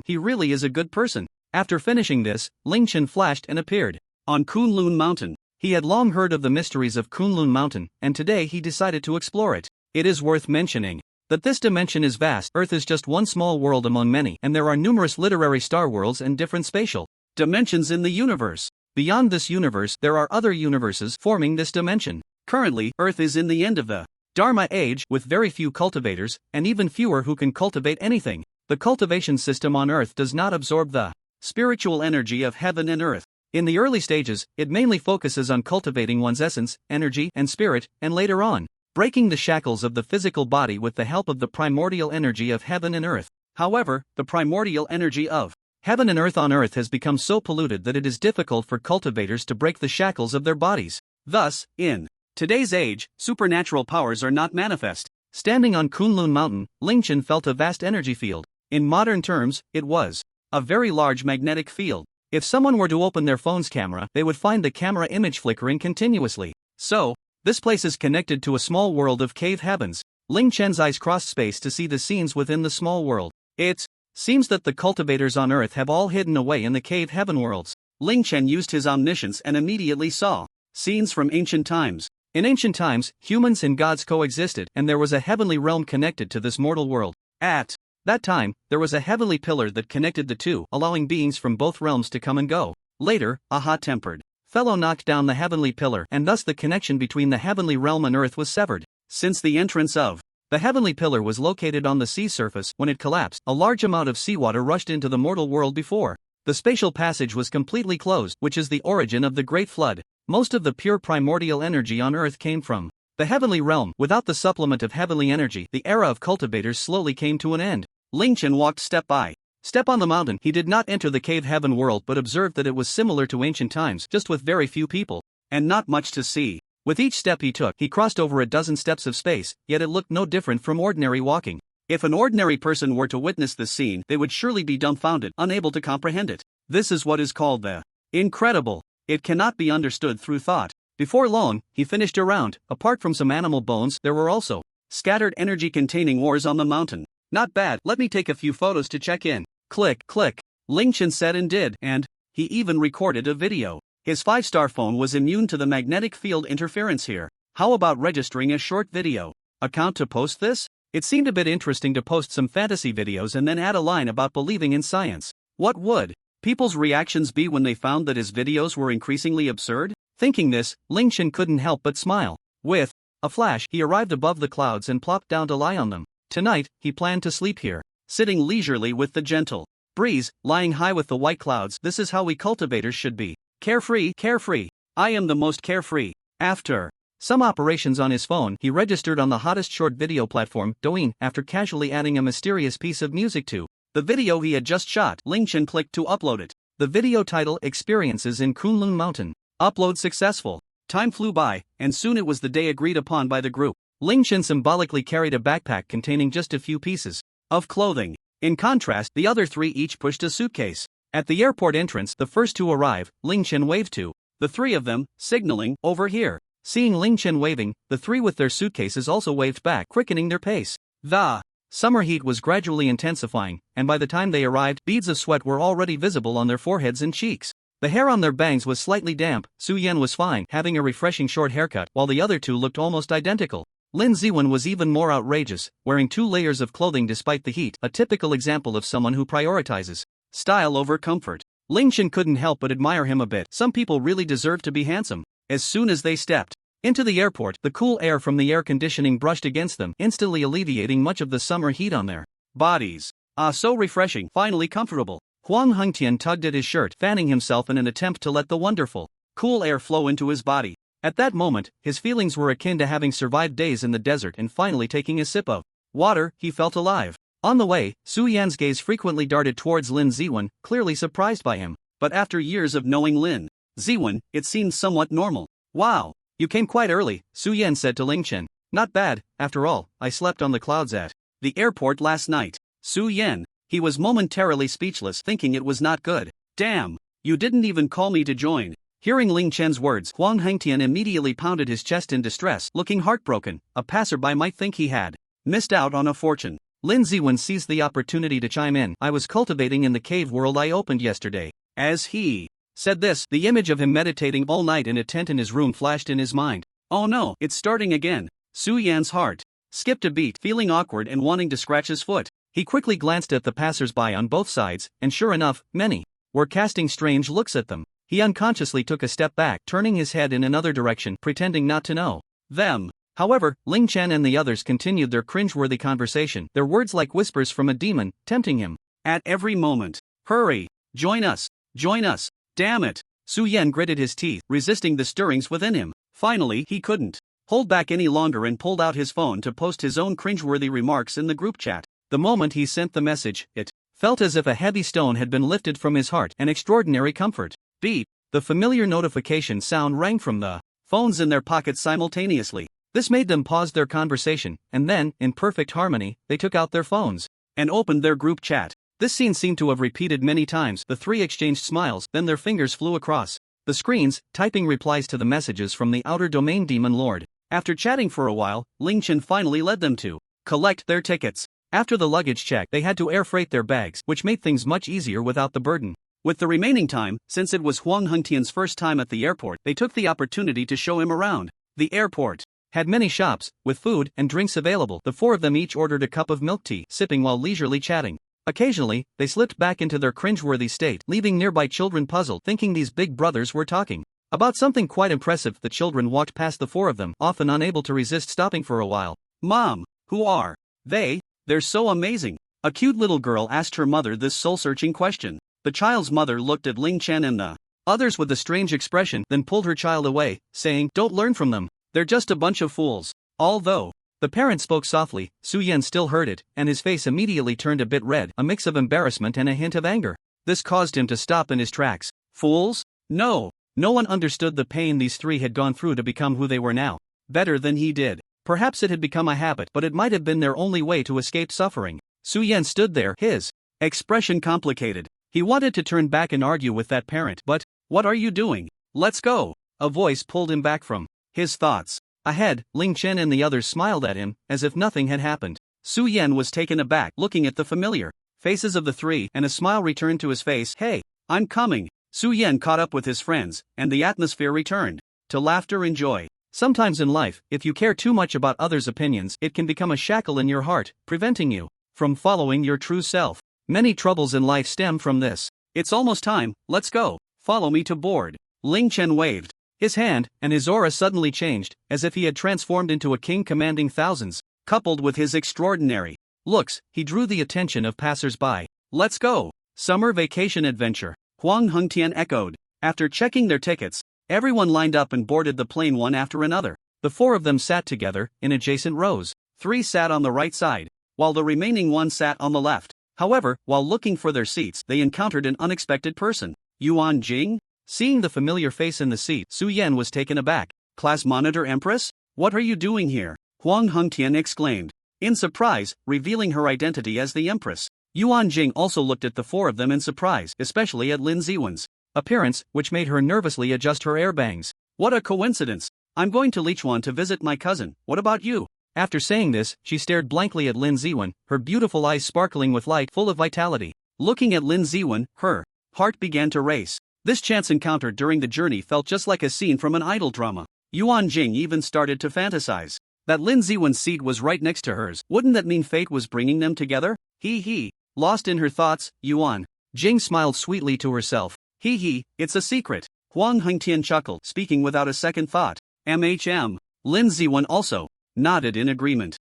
He really is a good person. After finishing this, Ling Chen flashed and appeared on Kunlun Mountain. He had long heard of the mysteries of Kunlun Mountain, and today he decided to explore it. It is worth mentioning that this dimension is vast. Earth is just one small world among many, and there are numerous literary star worlds and different spatial dimensions in the universe. Beyond this universe, there are other universes forming this dimension. Currently, Earth is in the end of the Dharma Age, with very few cultivators, and even fewer who can cultivate anything. The cultivation system on Earth does not absorb the spiritual energy of heaven and earth. In the early stages, it mainly focuses on cultivating one's essence, energy, and spirit, and later on, breaking the shackles of the physical body with the help of the primordial energy of heaven and earth. However, the primordial energy of heaven and earth on Earth has become so polluted that it is difficult for cultivators to break the shackles of their bodies. Thus, in today's age, supernatural powers are not manifest. Standing on Kunlun Mountain, Ling Chen felt a vast energy field. In modern terms, it was a very large magnetic field. If someone were to open their phone's camera, they would find the camera image flickering continuously. So, this place is connected to a small world of cave heavens. Ling Chen's eyes crossed space to see the scenes within the small world. It seems that the cultivators on Earth have all hidden away in the cave heaven worlds. Ling Chen used his omniscience and immediately saw scenes from ancient times. In ancient times, humans and gods coexisted, and there was a heavenly realm connected to this mortal world. At that time, there was a heavenly pillar that connected the two, allowing beings from both realms to come and go. Later, a hot-tempered fellow knocked down the heavenly pillar, and thus the connection between the heavenly realm and Earth was severed. Since the entrance of the heavenly pillar was located on the sea surface, when it collapsed, a large amount of seawater rushed into the mortal world before the spatial passage was completely closed, which is the origin of the Great Flood. Most of the pure primordial energy on Earth came from the heavenly realm. Without the supplement of heavenly energy, the era of cultivators slowly came to an end. Ling Chen walked step by step on the mountain. He did not enter the cave heaven world but observed that it was similar to ancient times, just with very few people, and not much to see. With each step he took, he crossed over a dozen steps of space, yet it looked no different from ordinary walking. If an ordinary person were to witness this scene, they would surely be dumbfounded, unable to comprehend it. This is what is called the incredible. It cannot be understood through thought. Before long, he finished a round. Apart from some animal bones, there were also scattered energy-containing ores on the mountain. Not bad, let me take a few photos to check in. Click, click. Ling Chen said and did, and he even recorded a video. His 5-star phone was immune to the magnetic field interference here. How about registering a short video account to post this? It seemed a bit interesting to post some fantasy videos and then add a line about believing in science. What would people's reactions be when they found that his videos were increasingly absurd? Thinking this, Ling Chen couldn't help but smile. With a flash, he arrived above the clouds and plopped down to lie on them. Tonight, he planned to sleep here, sitting leisurely with the gentle breeze, lying high with the white clouds. This is how we cultivators should be. Carefree, carefree. I am the most carefree. After some operations on his phone, he registered on the hottest short video platform, DAY1, after casually adding a mysterious piece of music to the video he had just shot. Ling Chen clicked to upload it. The video title, Experiences in Kunlun Mountain. Upload successful. Time flew by, and soon it was the day agreed upon by the group. Ling Chen symbolically carried a backpack containing just a few pieces of clothing. In contrast, the other 3 each pushed a suitcase. At the airport entrance, the first to arrive, Ling Chen waved to the 3 of them, signaling, "Over here." Seeing Ling Chen waving, the 3 with their suitcases also waved back, quickening their pace. The summer heat was gradually intensifying, and by the time they arrived, beads of sweat were already visible on their foreheads and cheeks. The hair on their bangs was slightly damp. Su Yan was fine, having a refreshing short haircut, while the other 2 looked almost identical. Lin Ziwen was even more outrageous, wearing 2 layers of clothing despite the heat, a typical example of someone who prioritizes style over comfort. Ling Chen couldn't help but admire him a bit. Some people really deserve to be handsome. As soon as they stepped into the airport, the cool air from the air conditioning brushed against them, instantly alleviating much of the summer heat on their Bodies. Ah, so refreshing, finally comfortable. Huang Hengtian tugged at his shirt, fanning himself in an attempt to let the wonderful, cool air flow into his body. At that moment, his feelings were akin to having survived days in the desert and finally taking a sip of water. He felt alive. On the way, Su Yan's gaze frequently darted towards Lin Ziwen, clearly surprised by him. But after years of knowing Lin Ziwen, it seemed somewhat normal. Wow, you came quite early, Su Yan said to Ling Chen. Not bad, after all, I slept on the clouds at the airport last night. Su Yan. He was momentarily speechless, thinking it was not good. Damn, you didn't even call me to join. Hearing Ling Chen's words, Huang Hengtian immediately pounded his chest in distress, looking heartbroken. A passerby might think he had missed out on a fortune. Lin Ziwen seized the opportunity to chime in. I was cultivating in the cave world I opened yesterday. As he said this, the image of him meditating all night in a tent in his room flashed in his mind. Oh no, it's starting again. Su Yan's heart skipped a beat, feeling awkward and wanting to scratch his foot. He quickly glanced at the passers-by on both sides, and sure enough, many were casting strange looks at them. He unconsciously took a step back, turning his head in another direction, pretending not to know them. However, Ling Chen and the others continued their cringeworthy conversation, their words like whispers from a demon, tempting him at every moment. Hurry! Join us! Join us! Damn it! Su Yan gritted his teeth, resisting the stirrings within him. Finally, he couldn't hold back any longer and pulled out his phone to post his own cringeworthy remarks in the group chat. The moment he sent the message, it felt as if a heavy stone had been lifted from his heart, an extraordinary comfort. Beep! The familiar notification sound rang from the phones in their pockets simultaneously. This made them pause their conversation, and then, in perfect harmony, they took out their phones and opened their group chat. This scene seemed to have repeated many times. The three exchanged smiles, then their fingers flew across the screens, typing replies to the messages from the outer domain demon lord. After chatting for a while, Ling Chen finally led them to collect their tickets. After the luggage check, they had to air freight their bags, which made things much easier without the burden. With the remaining time, since it was Huang Hengtian's first time at the airport, they took the opportunity to show him around. The airport had many shops, with food and drinks available. The four of them each ordered a cup of milk tea, sipping while leisurely chatting. Occasionally, they slipped back into their cringeworthy state, leaving nearby children puzzled, thinking these big brothers were talking about something quite impressive. The children walked past the four of them, often unable to resist stopping for a while. Mom, who are they? They're so amazing. A cute little girl asked her mother this soul-searching question. The child's mother looked at Ling Chen and the others with a strange expression, then pulled her child away, saying, Don't learn from them. They're just a bunch of fools. Although the parent spoke softly, Su Yan still heard it, and his face immediately turned a bit red, a mix of embarrassment and a hint of anger. This caused him to stop in his tracks. Fools? No. No one understood the pain these three had gone through to become who they were now. Better than he did. Perhaps it had become a habit, but it might have been their only way to escape suffering. Su Yan stood there, his expression complicated. He wanted to turn back and argue with that parent, but, what are you doing? Let's go. A voice pulled him back from his thoughts. Ahead, Ling Chen and the others smiled at him, as if nothing had happened. Su Yan was taken aback, looking at the familiar faces of the three, and a smile returned to his face. Hey, I'm coming. Su Yan caught up with his friends, and the atmosphere returned to laughter and joy. Sometimes in life, if you care too much about others' opinions, it can become a shackle in your heart, preventing you from following your true self. Many troubles in life stem from this. It's almost time, let's go. Follow me to board. Ling Chen waved his hand, and his aura suddenly changed, as if he had transformed into a king commanding thousands. Coupled with his extraordinary looks, he drew the attention of passers-by. Let's go. Summer vacation adventure. Huang Hengtian echoed. After checking their tickets, everyone lined up and boarded the plane one after another. The four of them sat together, in adjacent rows. Three sat on the right side, while the remaining one sat on the left. However, while looking for their seats, they encountered an unexpected person. Yuan Jing? Seeing the familiar face in the seat, Su Yan was taken aback. Class Monitor Empress? What are you doing here? Huang Hengtian exclaimed, in surprise, revealing her identity as the Empress. Yuan Jing also looked at the four of them in surprise, especially at Lin Ziwen's appearance, which made her nervously adjust her airbangs. What a coincidence! I'm going to Lichuan to visit my cousin. What about you? After saying this, she stared blankly at Lin Ziwen, her beautiful eyes sparkling with light, full of vitality. Looking at Lin Ziwen, her heart began to race. This chance encounter during the journey felt just like a scene from an idol drama. Yuan Jing even started to fantasize that Lin Ziwen's seat was right next to hers. Wouldn't that mean fate was bringing them together? Hee. Lost in her thoughts, Yuan Jing smiled sweetly to herself. Hee, it's a secret. Huang Hengtian chuckled, speaking without a second thought. Lin Ziwen also nodded in agreement.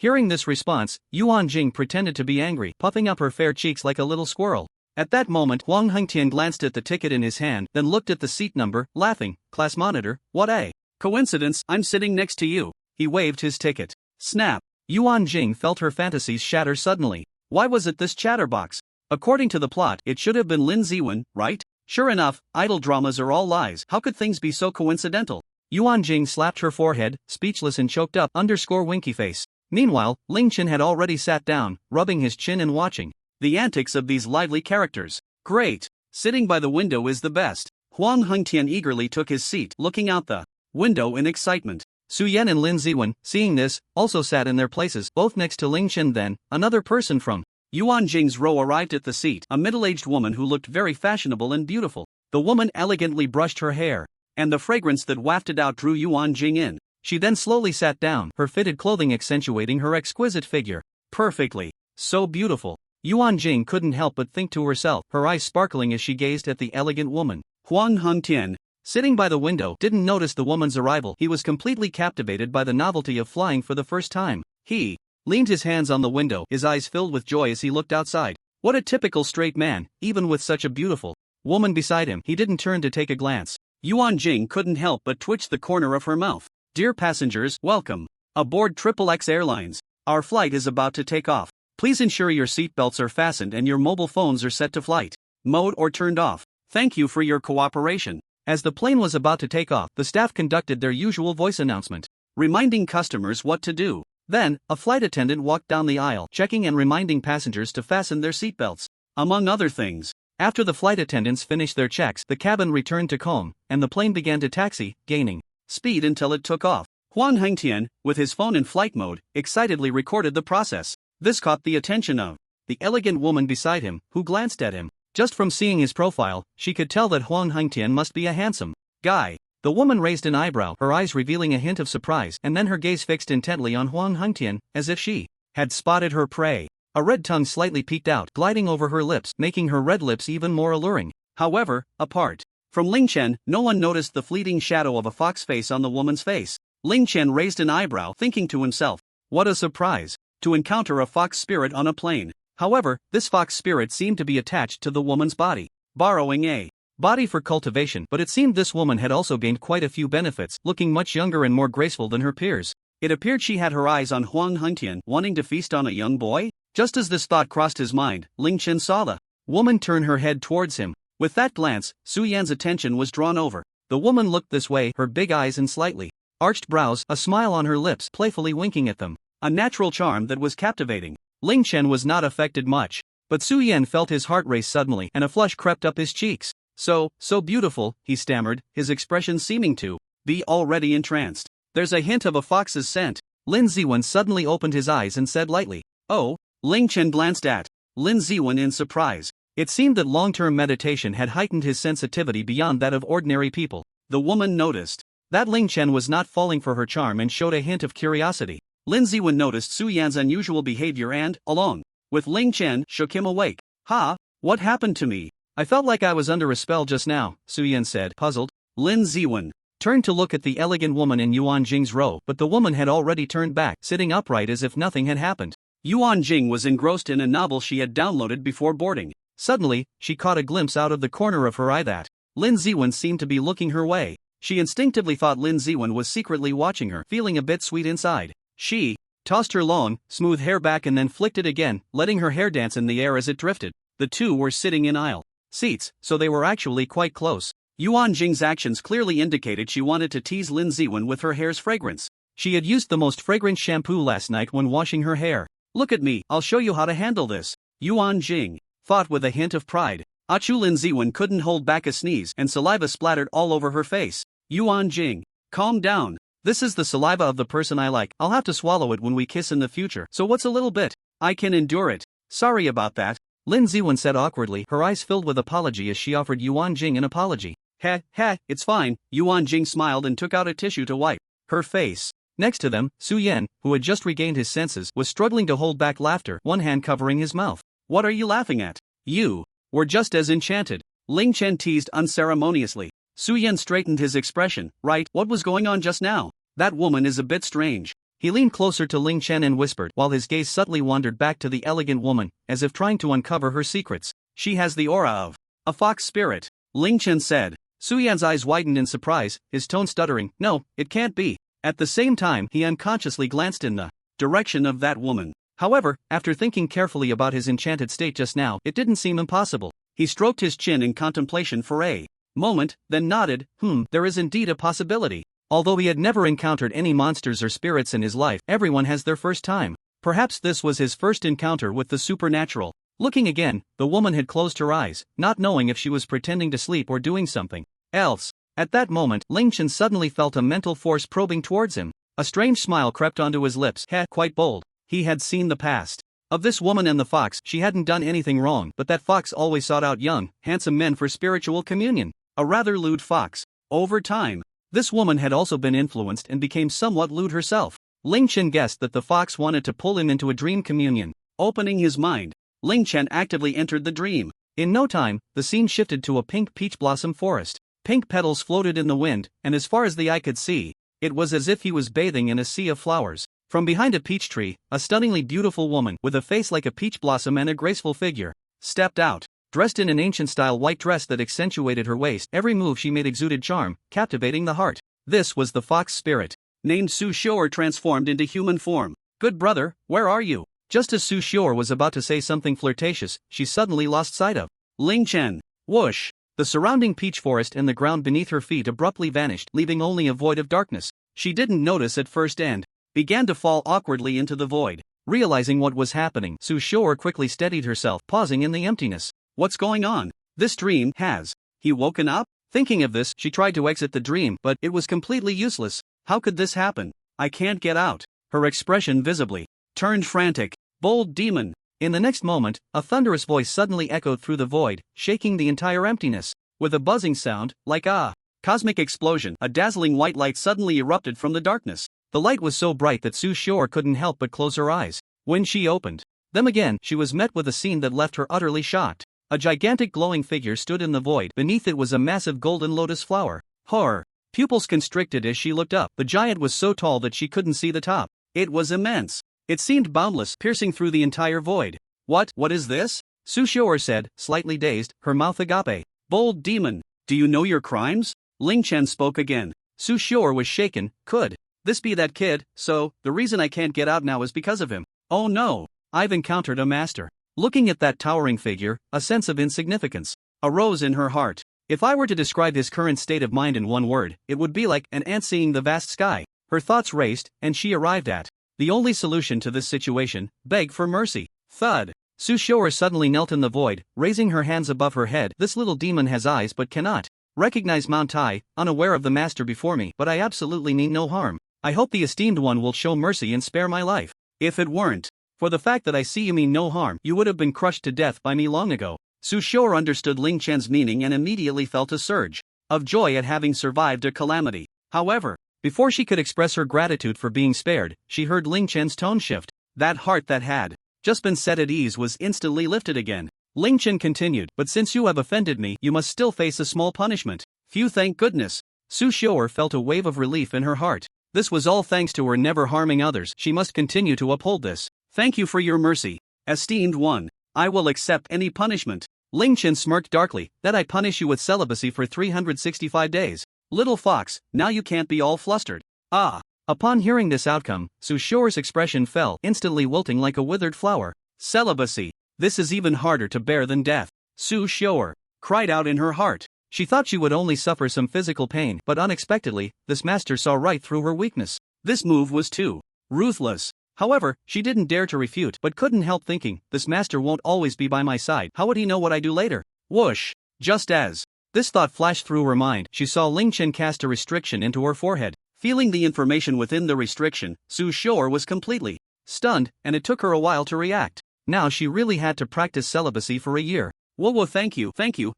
Hearing this response, Yuan Jing pretended to be angry, puffing up her fair cheeks like a little squirrel. At that moment, Huang Hengtian glanced at the ticket in his hand, then looked at the seat number, laughing. Class monitor, what a coincidence, I'm sitting next to you. He waved his ticket. Snap. Yuan Jing felt her fantasies shatter suddenly. Why was it this chatterbox? According to the plot, it should have been Lin Ziwen, right? Sure enough, idol dramas are all lies. How could things be so coincidental? Yuan Jing slapped her forehead, speechless and choked up, winky face. Meanwhile, Ling Chen had already sat down, rubbing his chin and watching the antics of these lively characters. Great. Sitting by the window is the best. Huang Hengtian eagerly took his seat, looking out the window in excitement. Su Yan and Lin Ziwen, seeing this, also sat in their places, both next to Ling Chen. Then, another person from Yuan Jing's row arrived at the seat, a middle-aged woman who looked very fashionable and beautiful. The woman elegantly brushed her hair, and the fragrance that wafted out drew Yuan Jing in. She then slowly sat down, her fitted clothing accentuating her exquisite figure. Perfectly. So beautiful. Yuan Jing couldn't help but think to herself, her eyes sparkling as she gazed at the elegant woman. Huang Hengtian, sitting by the window, didn't notice the woman's arrival. He was completely captivated by the novelty of flying for the first time. He leaned his hands on the window, his eyes filled with joy as he looked outside. What a typical straight man, even with such a beautiful woman beside him. He didn't turn to take a glance. Yuan Jing couldn't help but twitch the corner of her mouth. Dear passengers, welcome aboard XXX Airlines. Our flight is about to take off. Please ensure your seatbelts are fastened and your mobile phones are set to flight mode or turned off. Thank you for your cooperation. As the plane was about to take off, the staff conducted their usual voice announcement, reminding customers what to do. Then, a flight attendant walked down the aisle, checking and reminding passengers to fasten their seatbelts, among other things. After the flight attendants finished their checks, the cabin returned to calm, and the plane began to taxi, gaining speed until it took off. Huang Hengtian, with his phone in flight mode, excitedly recorded the process. This caught the attention of the elegant woman beside him, who glanced at him. Just from seeing his profile, she could tell that Huang Hengtian must be a handsome guy. The woman raised an eyebrow, her eyes revealing a hint of surprise, and then her gaze fixed intently on Huang Hengtian, as if she had spotted her prey. A red tongue slightly peeked out, gliding over her lips, making her red lips even more alluring. However, apart from Ling Chen, no one noticed the fleeting shadow of a fox face on the woman's face. Ling Chen raised an eyebrow, thinking to himself, what a surprise to encounter a fox spirit on a plane. However, this fox spirit seemed to be attached to the woman's body, borrowing a body for cultivation, but it seemed this woman had also gained quite a few benefits, looking much younger and more graceful than her peers. It appeared she had her eyes on Huang Hengtian, wanting to feast on a young boy. Just as this thought crossed his mind, Ling Chen saw the woman turn her head towards him. With that glance, Su Yan's attention was drawn over. The woman looked this way, her big eyes and slightly arched brows, a smile on her lips, playfully winking at them. A natural charm that was captivating. Ling Chen was not affected much, but Su Yan felt his heart race suddenly and a flush crept up his cheeks. So beautiful, he stammered, his expression seeming to be already entranced. There's a hint of a fox's scent. Lin Ziwen suddenly opened his eyes and said lightly, oh. Ling Chen glanced at Lin Ziwen in surprise. It seemed that long-term meditation had heightened his sensitivity beyond that of ordinary people. The woman noticed that Ling Chen was not falling for her charm and showed a hint of curiosity. Lin Ziwen noticed Su Yan's unusual behavior and, along with Ling Chen, shook him awake. Ha! What happened to me? I felt like I was under a spell just now, Su Yan said, puzzled. Lin Ziwen turned to look at the elegant woman in Yuan Jing's row, but the woman had already turned back, sitting upright as if nothing had happened. Yuan Jing was engrossed in a novel she had downloaded before boarding. Suddenly, she caught a glimpse out of the corner of her eye that Lin Ziwen seemed to be looking her way. She instinctively thought Lin Ziwen was secretly watching her, feeling a bit sweet inside. She tossed her long, smooth hair back and then flicked it again, letting her hair dance in the air as it drifted. The two were sitting in aisle seats, so they were actually quite close. Yuan Jing's actions clearly indicated she wanted to tease Lin Ziwen with her hair's fragrance. She had used the most fragrant shampoo last night when washing her hair. Look at me, I'll show you how to handle this. Yuan Jing thought with a hint of pride. Achu Lin Ziwen couldn't hold back a sneeze and saliva splattered all over her face. Yuan Jing, calm down. This is the saliva of the person I like. I'll have to swallow it when we kiss in the future. So what's a little bit? I can endure it. Sorry about that. Lin Ziwen said awkwardly, her eyes filled with apology as she offered Yuan Jing an apology. It's fine. Yuan Jing smiled and took out a tissue to wipe her face. Next to them, Su Yan, who had just regained his senses, was struggling to hold back laughter, one hand covering his mouth. What are you laughing at? You were just as enchanted. Ling Chen teased unceremoniously. Su Yan straightened his expression. Right, what was going on just now? That woman is a bit strange. He leaned closer to Ling Chen and whispered while his gaze subtly wandered back to the elegant woman, as if trying to uncover her secrets. She has the aura of a fox spirit, Ling Chen said. Suyan's eyes widened in surprise, his tone stuttering. No, it can't be. At the same time, he unconsciously glanced in the direction of that woman. However, after thinking carefully about his enchanted state just now, it didn't seem impossible. He stroked his chin in contemplation for a moment, then nodded. There is indeed a possibility. Although he had never encountered any monsters or spirits in his life, everyone has their first time. Perhaps this was his first encounter with the supernatural. Looking again, the woman had closed her eyes, not knowing if she was pretending to sleep or doing something else. At that moment, Ling Chen suddenly felt a mental force probing towards him. A strange smile crept onto his lips. Quite bold. He had seen the past of this woman and the fox. She hadn't done anything wrong, but that fox always sought out young, handsome men for spiritual communion. A rather lewd fox. Over time, this woman had also been influenced and became somewhat lewd herself. Ling Chen guessed that the fox wanted to pull him into a dream communion. Opening his mind, Ling Chen actively entered the dream. In no time, the scene shifted to a pink peach blossom forest. Pink petals floated in the wind, and as far as the eye could see, it was as if he was bathing in a sea of flowers. From behind a peach tree, a stunningly beautiful woman with a face like a peach blossom and a graceful figure stepped out. Dressed in an ancient-style white dress that accentuated her waist, every move she made exuded charm, captivating the heart. This was the fox spirit, named Su Xior, transformed into human form. Good brother, where are you? Just as Su Xior was about to say something flirtatious, she suddenly lost sight of Ling Chen. Whoosh! The surrounding peach forest and the ground beneath her feet abruptly vanished, leaving only a void of darkness. She didn't notice at first and began to fall awkwardly into the void. Realizing what was happening, Su Xior quickly steadied herself, pausing in the emptiness. What's going on? This dream has he woken up? Thinking of this, she tried to exit the dream, but it was completely useless. How could this happen? I can't get out. Her expression visibly turned frantic. Bold demon! In the next moment, a thunderous voice suddenly echoed through the void, shaking the entire emptiness. With a buzzing sound, like a cosmic explosion, a dazzling white light suddenly erupted from the darkness. The light was so bright that Su Xior couldn't help but close her eyes. When she opened them again, she was met with a scene that left her utterly shocked. A gigantic glowing figure stood in the void. Beneath it was a massive golden lotus flower. Horror! Pupils constricted as she looked up. The giant was so tall that she couldn't see the top. It was immense. It seemed boundless, piercing through the entire void. What is this? Su Xior said, slightly dazed, her mouth agape. Bold demon, do you know your crimes? Ling Chen spoke again. Su Xior was shaken. Could this be that kid? So, the reason I can't get out now is because of him. Oh no, I've encountered a master. Looking at that towering figure, a sense of insignificance arose in her heart. If I were to describe his current state of mind in one word, it would be like an ant seeing the vast sky. Her thoughts raced, and she arrived at the only solution to this situation: beg for mercy. Thud. Su Xior suddenly knelt in the void, raising her hands above her head. This little demon has eyes but cannot recognize Mount Tai, unaware of the master before me, but I absolutely mean no harm. I hope the esteemed one will show mercy and spare my life. If it weren't for the fact that I see you mean no harm, you would have been crushed to death by me long ago. Su Xior understood Ling Chen's meaning and immediately felt a surge of joy at having survived a calamity. However, before she could express her gratitude for being spared, she heard Ling Chen's tone shift. That heart that had just been set at ease was instantly lifted again. Ling Chen continued, but since you have offended me, you must still face a small punishment. Phew, thank goodness. Su Xior felt a wave of relief in her heart. This was all thanks to her never harming others. She must continue to uphold this. Thank you for your mercy, esteemed one. I will accept any punishment. Ling Chen smirked darkly. That I punish you with celibacy for 365 days. Little fox, now you can't be all flustered. Ah! Upon hearing this outcome, Su Xior's expression fell, instantly wilting like a withered flower. Celibacy. This is even harder to bear than death. Su Xior cried out in her heart. She thought she would only suffer some physical pain, but unexpectedly, this master saw right through her weakness. This move was too ruthless. However, she didn't dare to refute, but couldn't help thinking, this master won't always be by my side. How would he know what I do later? Whoosh! Just as this thought flashed through her mind, she saw Ling Chen cast a restriction into her forehead. Feeling the information within the restriction, Su Xior was completely stunned, and it took her a while to react. Now she really had to practice celibacy for a year. Whoa, thank you,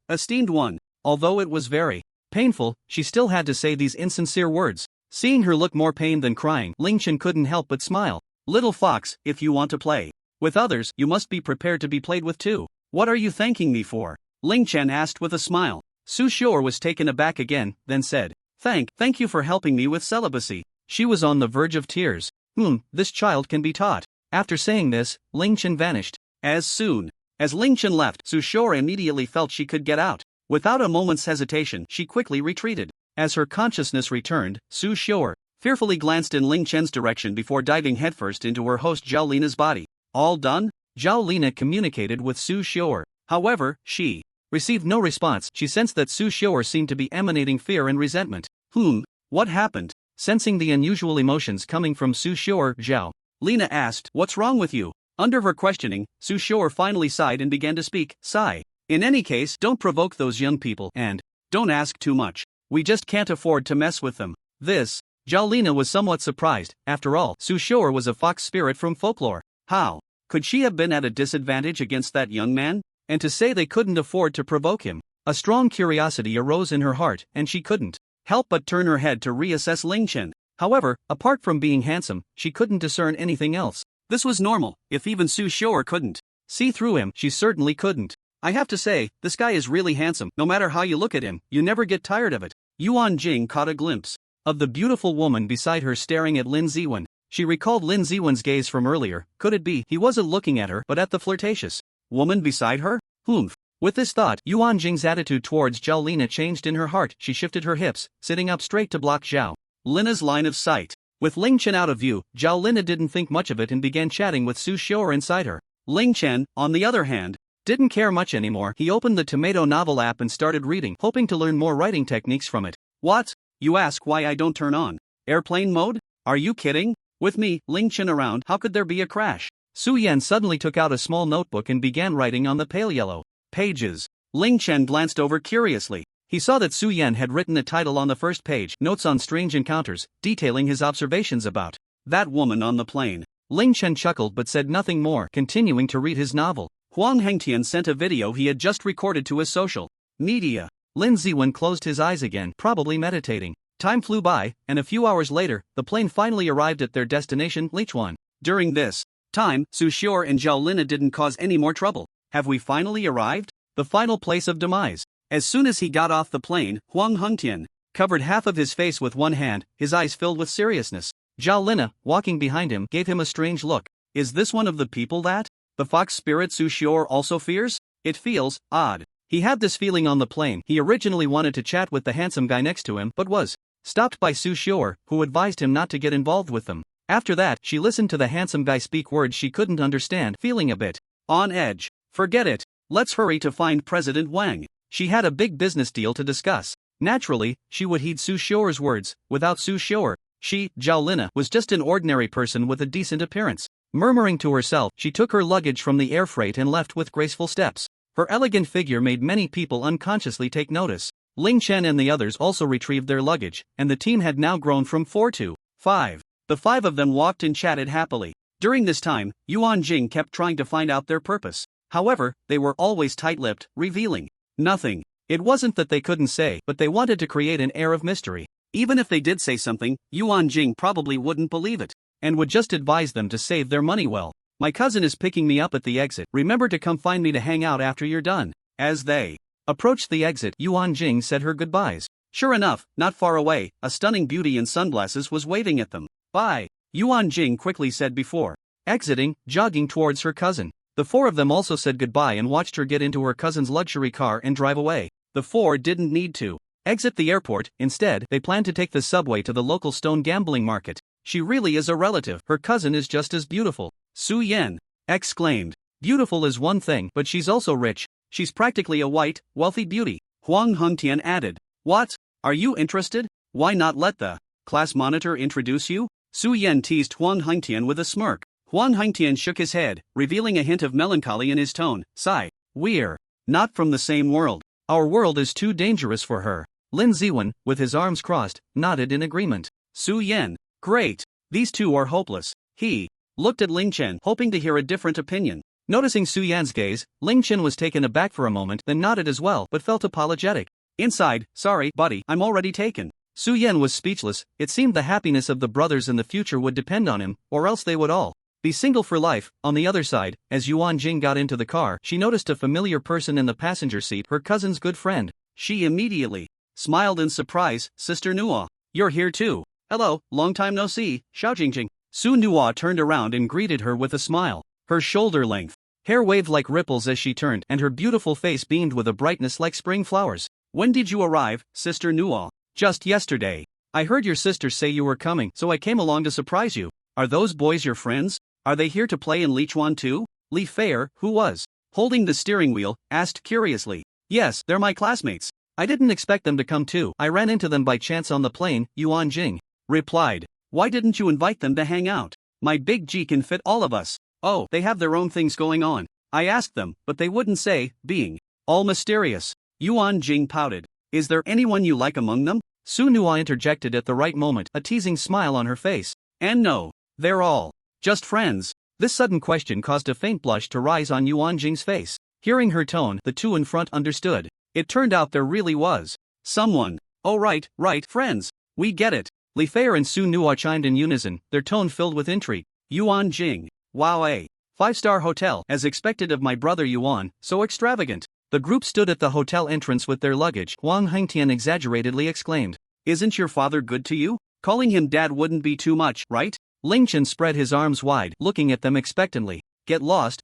esteemed one. Although it was very painful, she still had to say these insincere words. Seeing her look more pained than crying, Ling Chen couldn't help but smile. Little fox, if you want to play with others, you must be prepared to be played with too. What are you thanking me for? Ling Chen asked with a smile. Su Xior was taken aback again, then said, Thank you for helping me with celibacy. She was on the verge of tears. This child can be taught. After saying this, Ling Chen vanished. As soon as Ling Chen left, Su Xiao immediately felt she could get out. Without a moment's hesitation, she quickly retreated. As her consciousness returned, Su Xiao fearfully glanced in Ling Chen's direction before diving headfirst into her host Zhao Lina's body. All done? Zhao Lina communicated with Su Xiao. However, she received no response. She sensed that Su Xiao seemed to be emanating fear and resentment. What happened? Sensing the unusual emotions coming from Su Xiao, Zhao Lina asked, "What's wrong with you?" Under her questioning, Su Xiao finally sighed and began to speak. Sigh. In any case, don't provoke those young people, and don't ask too much. We just can't afford to mess with them. Zhao Lina was somewhat surprised. After all, Su Xiao was a fox spirit from folklore. How could she have been at a disadvantage against that young man? And to say they couldn't afford to provoke him. A strong curiosity arose in her heart, and she couldn't help but turn her head to reassess Ling Chen. However, apart from being handsome, she couldn't discern anything else. This was normal. If even Su Xiao couldn't see through him, she certainly couldn't. I have to say, this guy is really handsome. No matter how you look at him, you never get tired of it. Yuan Jing caught a glimpse of the beautiful woman beside her staring at Lin Ziwen. She recalled Lin Ziwen's gaze from earlier. Could it be he wasn't looking at her but at the flirtatious woman beside her? With this thought, Yuan Jing's attitude towards Zhao Lina changed in her heart. She shifted her hips, sitting up straight to block Zhao Lina's line of sight. With Ling Chen out of view, Zhao Lina didn't think much of it and began chatting with Su Xiao inside her. Ling Chen, on the other hand, didn't care much anymore. He opened the Tomato novel app and started reading, hoping to learn more writing techniques from it. What? You ask why I don't turn on airplane mode? Are you kidding? With me, Ling Chen around, how could there be a crash? Su Yan suddenly took out a small notebook and began writing on the pale yellow pages. Ling Chen glanced over curiously. He saw that Su Yan had written a title on the first page, Notes on Strange Encounters, detailing his observations about that woman on the plane. Ling Chen chuckled but said nothing more, continuing to read his novel. Huang Hengtian sent a video he had just recorded to his social media. Lin Ziwen closed his eyes again, probably meditating. Time flew by, and a few hours later, the plane finally arrived at their destination, Lichuan. During this time, Su Xiao and Zhao Lina didn't cause any more trouble. Have we finally arrived? The final place of demise. As soon as he got off the plane, Huang Hengtian covered half of his face with one hand, his eyes filled with seriousness. Zhao Lina, walking behind him, gave him a strange look. Is this one of the people that the fox spirit Su Xiao also fears? It feels odd. He had this feeling on the plane. He originally wanted to chat with the handsome guy next to him, but was stopped by Su Xiao, who advised him not to get involved with them. After that, she listened to the handsome guy speak words she couldn't understand, feeling a bit on edge. Forget it. Let's hurry to find President Wang. She had a big business deal to discuss. Naturally, she would heed Su Xiao's words. Without Su Xiao, she, Zhao Lina, was just an ordinary person with a decent appearance. Murmuring to herself, she took her luggage from the air freight and left with graceful steps. Her elegant figure made many people unconsciously take notice. Ling Chen and the others also retrieved their luggage, and the team had now grown from 4 to 5. The 5 of them walked and chatted happily. During this time, Yuan Jing kept trying to find out their purpose. However, they were always tight-lipped, revealing nothing. It wasn't that they couldn't say, but they wanted to create an air of mystery. Even if they did say something, Yuan Jing probably wouldn't believe it, and would just advise them to save their money well. My cousin is picking me up at the exit. Remember to come find me to hang out after you're done. As they approached the exit, Yuan Jing said her goodbyes. Sure enough, not far away, a stunning beauty in sunglasses was waving at them. Bye, Yuan Jing quickly said before exiting, jogging towards her cousin. The 4 of them also said goodbye and watched her get into her cousin's luxury car and drive away. The 4 didn't need to exit the airport. Instead, they planned to take the subway to the local stone gambling market. She really is a relative. Her cousin is just as beautiful. Su Yan exclaimed. Beautiful is one thing, but she's also rich. She's practically a white, wealthy beauty. Huang Hengtian added. What? Are you interested? Why not let the class monitor introduce you? Su Yan teased Huang Hengtian with a smirk. Huang Hengtian shook his head, revealing a hint of melancholy in his tone. Sigh. We're not from the same world. Our world is too dangerous for her. Lin Ziwen, with his arms crossed, nodded in agreement. Su Yan. Great. These two are hopeless. He looked at Ling Chen, hoping to hear a different opinion. Noticing Su Yan's gaze, Ling Chen was taken aback for a moment, then nodded as well, but felt apologetic. Inside, sorry, buddy, I'm already taken. Su Yan was speechless. It seemed the happiness of the brothers in the future would depend on him, or else they would all be single for life. On the other side, as Yuan Jing got into the car, she noticed a familiar person in the passenger seat, her cousin's good friend. She immediately smiled in surprise. Sister Nuo, you're here too. Hello, long time no see, Xiao Jingjing. Su Nua turned around and greeted her with a smile. Her shoulder-length hair waved like ripples as she turned, and her beautiful face beamed with a brightness like spring flowers. When did you arrive, Sister Nua? Just yesterday. I heard your sister say you were coming, so I came along to surprise you. Are those boys your friends? Are they here to play in Lichuan too? Li Feier, who was holding the steering wheel, asked curiously. Yes, they're my classmates. I didn't expect them to come too. I ran into them by chance on the plane, Yuan Jing replied. Why didn't you invite them to hang out? My big G can fit all of us. Oh, they have their own things going on. I asked them, but they wouldn't say, being all mysterious. Yuan Jing pouted. Is there anyone you like among them? Su Nua interjected at the right moment, a teasing smile on her face. And no, they're all just friends. This sudden question caused a faint blush to rise on Yuan Jing's face. Hearing her tone, the two in front understood. It turned out there really was someone. Oh right, friends. We get it. Li Feier and Su Nua chimed in unison, their tone filled with intrigue. Yuan Jing. Wow, a 5-star hotel, as expected of my brother Yuan, so extravagant. The group stood at the hotel entrance with their luggage. Huang Hengtian exaggeratedly exclaimed. Isn't your father good to you? Calling him dad wouldn't be too much, right? Ling Chen spread his arms wide, looking at them expectantly. Get lost.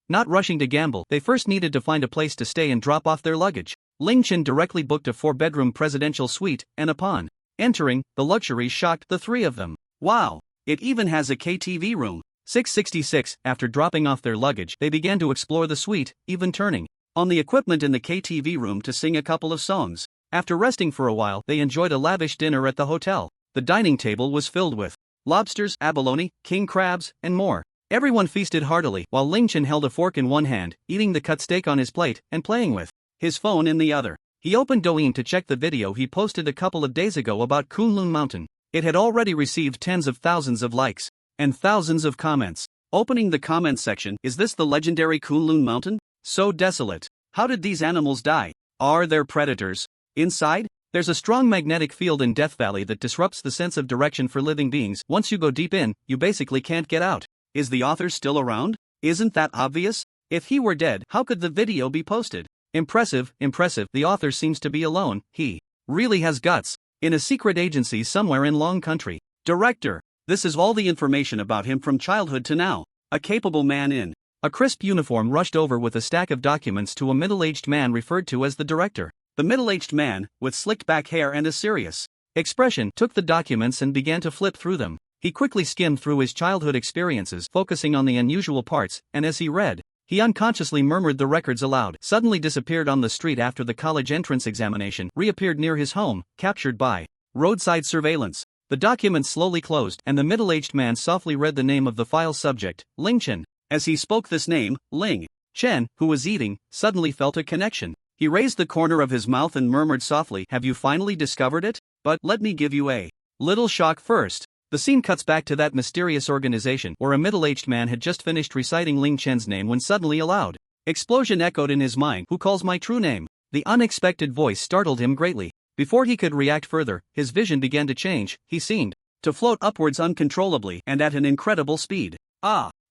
Not rushing to gamble, they first needed to find a place to stay and drop off their luggage. Ling Chen directly booked a 4-bedroom presidential suite, and upon entering, the luxuries shocked the three of them. Wow, it even has a KTV room. 666, after dropping off their luggage, they began to explore the suite, even turning on the equipment in the KTV room to sing a couple of songs. After resting for a while, they enjoyed a lavish dinner at the hotel. The dining table was filled with lobsters, abalone, king crabs, and more. Everyone feasted heartily, while Ling Chen held a fork in one hand, eating the cut steak on his plate, and playing with his phone in the other. He opened Douyin to check the video he posted a couple of days ago about Kunlun Mountain. It had already received tens of thousands of likes and thousands of comments. Opening the comments section, is this the legendary Kunlun Mountain? So desolate. How did these animals die? Are there predators inside? There's a strong magnetic field in Death Valley that disrupts the sense of direction for living beings. Once you go deep in, you basically can't get out. Is the author still around? Isn't that obvious? If he were dead, how could the video be posted? Impressive. The author seems to be alone. He really has guts. In a secret agency somewhere in Long Country. Director. This is all the information about him from childhood to now. A capable man in a crisp uniform rushed over with a stack of documents to a middle-aged man referred to as the director. The middle-aged man, with slicked back hair and a serious expression, took the documents and began to flip through them. He quickly skimmed through his childhood experiences, focusing on the unusual parts, and as he read, he unconsciously murmured the records aloud. Suddenly disappeared on the street after the college entrance examination, reappeared near his home, captured by roadside surveillance. The document slowly closed, and the middle-aged man softly read the name of the file subject, Ling Chen. As he spoke this name, Ling Chen, who was eating, suddenly felt a connection. He raised the corner of his mouth and murmured softly, have you finally discovered it? But let me give you a little shock first. The scene cuts back to that mysterious organization where a middle-aged man had just finished reciting Ling Chen's name when suddenly a loud explosion echoed in his mind. Who calls my true name? The unexpected voice startled him greatly. Before he could react further, his vision began to change. He seemed to float upwards uncontrollably and at an incredible speed.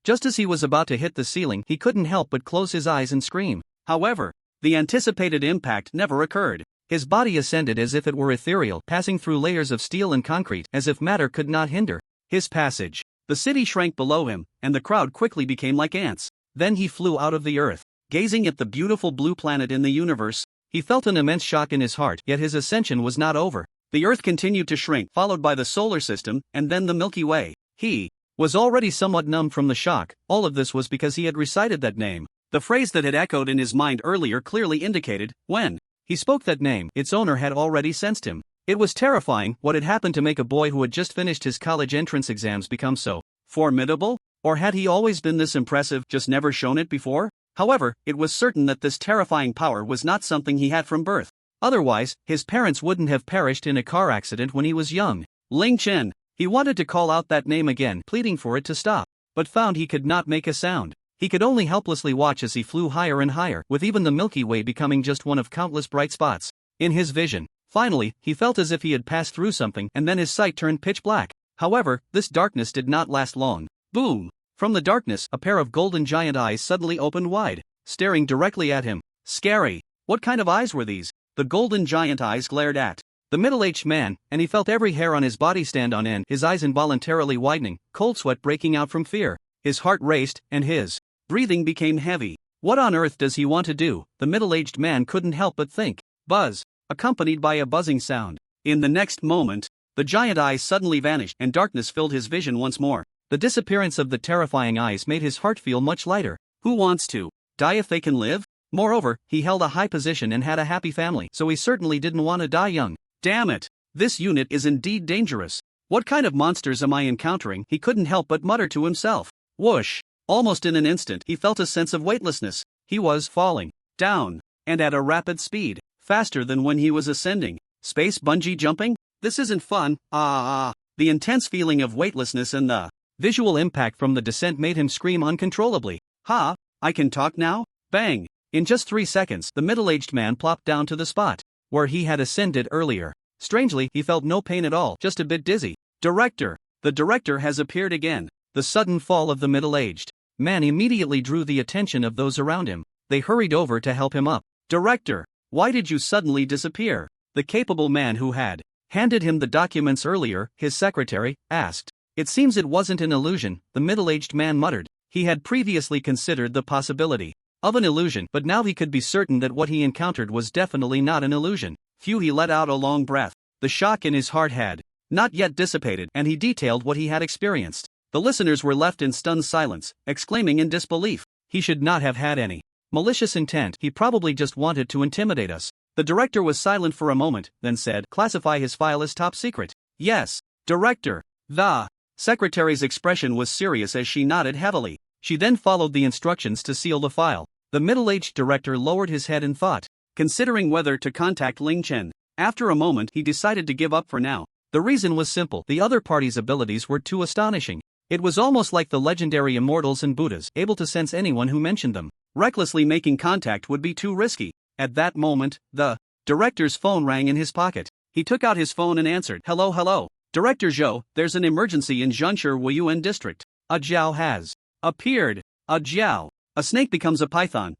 Just as he was about to hit the ceiling, he couldn't help but close his eyes and scream. However, the anticipated impact never occurred. His body ascended as if it were ethereal, passing through layers of steel and concrete, as if matter could not hinder his passage. The city shrank below him, and the crowd quickly became like ants. Then he flew out of the earth. Gazing at the beautiful blue planet in the universe, he felt an immense shock in his heart, yet his ascension was not over. The earth continued to shrink, followed by the solar system, and then the Milky Way. He was already somewhat numb from the shock. All of this was because he had recited that name. The phrase that had echoed in his mind earlier clearly indicated, when he spoke that name, its owner had already sensed him. It was terrifying. What had happened to make a boy who had just finished his college entrance exams become so formidable? Or had he always been this impressive, just never shown it before? However, it was certain that this terrifying power was not something he had from birth. Otherwise, his parents wouldn't have perished in a car accident when he was young. Ling Chen. He wanted to call out that name again, pleading for it to stop, but found he could not make a sound. He could only helplessly watch as he flew higher and higher, with even the Milky Way becoming just one of countless bright spots in his vision. Finally, he felt as if he had passed through something, and then his sight turned pitch black. However, this darkness did not last long. Boom! From the darkness, a pair of golden giant eyes suddenly opened wide, staring directly at him. Scary. What kind of eyes were these? The golden giant eyes glared at The middle-aged man, and he felt every hair on his body stand on end, his eyes involuntarily widening, cold sweat breaking out from fear. His heart raced, and his breathing became heavy. What on earth does he want to do? The middle-aged man couldn't help but think. Buzz, accompanied by a buzzing sound. In the next moment, the giant eyes suddenly vanished, and darkness filled his vision once more. The disappearance of the terrifying eyes made his heart feel much lighter. Who wants to die if they can live? Moreover, he held a high position and had a happy family, so he certainly didn't want to die young. Damn it! This unit is indeed dangerous. What kind of monsters am I encountering? He couldn't help but mutter to himself. Whoosh! Almost in an instant, he felt a sense of weightlessness. He was falling down, and at a rapid speed, faster than when he was ascending. Space bungee jumping? This isn't fun. The intense feeling of weightlessness and the visual impact from the descent made him scream uncontrollably. Ha! I can talk now? Bang! In just 3 seconds, the middle-aged man plopped down to the spot where he had ascended earlier. Strangely, he felt no pain at all, just a bit dizzy. Director! The director has appeared again. The sudden fall of the middle-aged man immediately drew the attention of those around him. They hurried over to help him up. Director! Why did you suddenly disappear? The capable man who had handed him the documents earlier, his secretary, asked. It seems it wasn't an illusion, the middle-aged man muttered. He had previously considered the possibility of an illusion, but now he could be certain that what he encountered was definitely not an illusion. Phew, he let out a long breath. The shock in his heart had not yet dissipated, and he detailed what he had experienced. The listeners were left in stunned silence, exclaiming in disbelief. He should not have had any malicious intent, he probably just wanted to intimidate us. The director was silent for a moment, then said, classify his file as top secret. Yes, director. The secretary's expression was serious as she nodded heavily. She then followed the instructions to seal the file. The middle-aged director lowered his head in thought, considering whether to contact Ling Chen. After a moment, he decided to give up for now. The reason was simple, the other party's abilities were too astonishing. It was almost like the legendary immortals and Buddhas, able to sense anyone who mentioned them. Recklessly making contact would be too risky. At that moment, the director's phone rang in his pocket. He took out his phone and answered. Hello. Director Zhou, there's an emergency in Zhanshi Wuyuan district. A Jiao has appeared. A Jiao. A snake becomes a python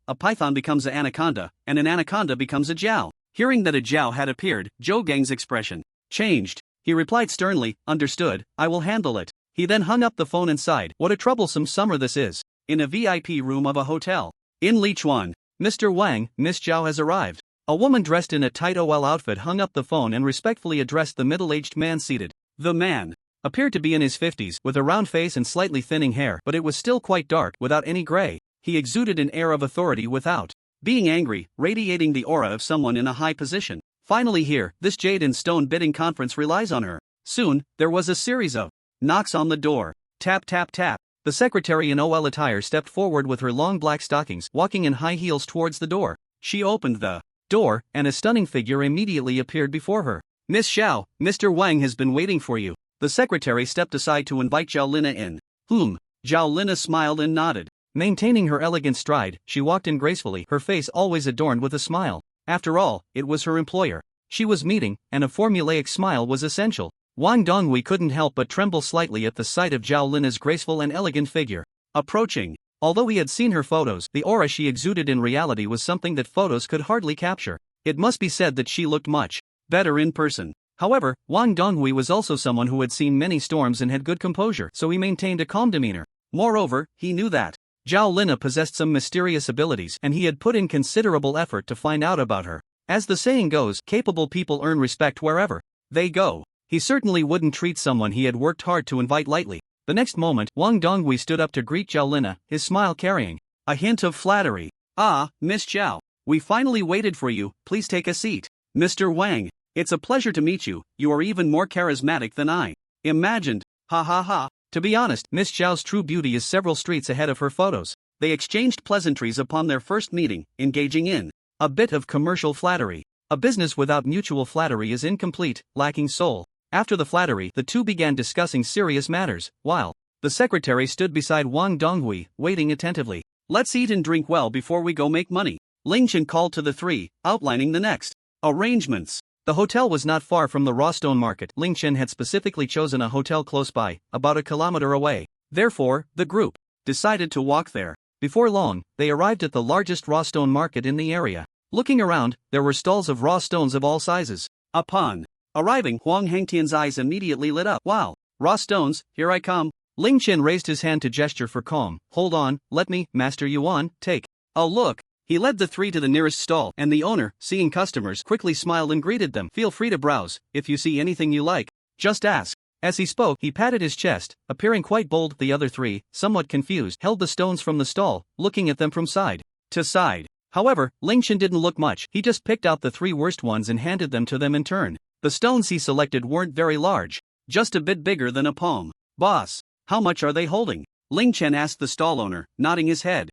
becomes an anaconda becomes a Jiao. Hearing that a Jiao had appeared, Zhou Gang's expression changed. He replied sternly, understood, I will handle it. He then hung up the phone and sighed. What a troublesome summer this is. In a VIP room of a hotel in Lichuan, Mr. Wang, Miss Zhao has arrived. A woman dressed in a tight OL outfit hung up the phone and respectfully addressed the middle-aged man seated. The man appeared to be in his 50s, with a round face and slightly thinning hair, but it was still quite dark, without any gray. He exuded an air of authority without being angry, radiating the aura of someone in a high position. Finally here, this jade and stone bidding conference relies on her. Soon, there was a series of knocks on the door. Tap tap tap. The secretary in OL attire stepped forward with her long black stockings, walking in high heels towards the door. She opened the door, and a stunning figure immediately appeared before her. Miss Xiao, Mr. Wang has been waiting for you. The secretary stepped aside to invite Zhao Lina in. Zhao Lina smiled and nodded. Maintaining her elegant stride, she walked in gracefully, her face always adorned with a smile. After all, it was her employer she was meeting, and a formulaic smile was essential. Wang Donghui couldn't help but tremble slightly at the sight of Zhao Lina's graceful and elegant figure. Approaching. Although he had seen her photos, the aura she exuded in reality was something that photos could hardly capture. It must be said that she looked much better in person. However, Wang Donghui was also someone who had seen many storms and had good composure, so he maintained a calm demeanor. Moreover, he knew that Zhao Lina possessed some mysterious abilities, and he had put in considerable effort to find out about her. As the saying goes, capable people earn respect wherever they go. He certainly wouldn't treat someone he had worked hard to invite lightly. The next moment, Wang Donghui stood up to greet Zhao Lina, his smile carrying a hint of flattery. Ah, Miss Zhao, we finally waited for you, please take a seat. Mr. Wang, it's a pleasure to meet you, you are even more charismatic than I imagined. Ha ha ha. To be honest, Miss Zhao's true beauty is several streets ahead of her photos. They exchanged pleasantries upon their first meeting, engaging in a bit of commercial flattery. A business without mutual flattery is incomplete, lacking soul. After the flattery, the two began discussing serious matters, while the secretary stood beside Wang Donghui, waiting attentively. Let's eat and drink well before we go make money. Ling Chen called to the three, outlining the next arrangements. The hotel was not far from the raw stone market. Ling Chen had specifically chosen a hotel close by, about a kilometer away. Therefore, the group decided to walk there. Before long, they arrived at the largest raw stone market in the area. Looking around, there were stalls of raw stones of all sizes. Upon Arriving, Huang Hangtian's eyes immediately lit up. Wow, raw stones, here I come. Ling Chen raised his hand to gesture for calm. Hold on, let me, Master Yuan, take. Oh look. He led the three to the nearest stall, and the owner, seeing customers, quickly smiled and greeted them. Feel free to browse, if you see anything you like, just ask. As he spoke, he patted his chest, appearing quite bold. The other three, somewhat confused, held the stones from the stall, looking at them from side to side. However, Ling Chen didn't look much. He just picked out the three worst ones and handed them to them in turn. The stones he selected weren't very large, just a bit bigger than a palm. Boss, how much are they holding? Ling Chen asked the stall owner, nodding his head.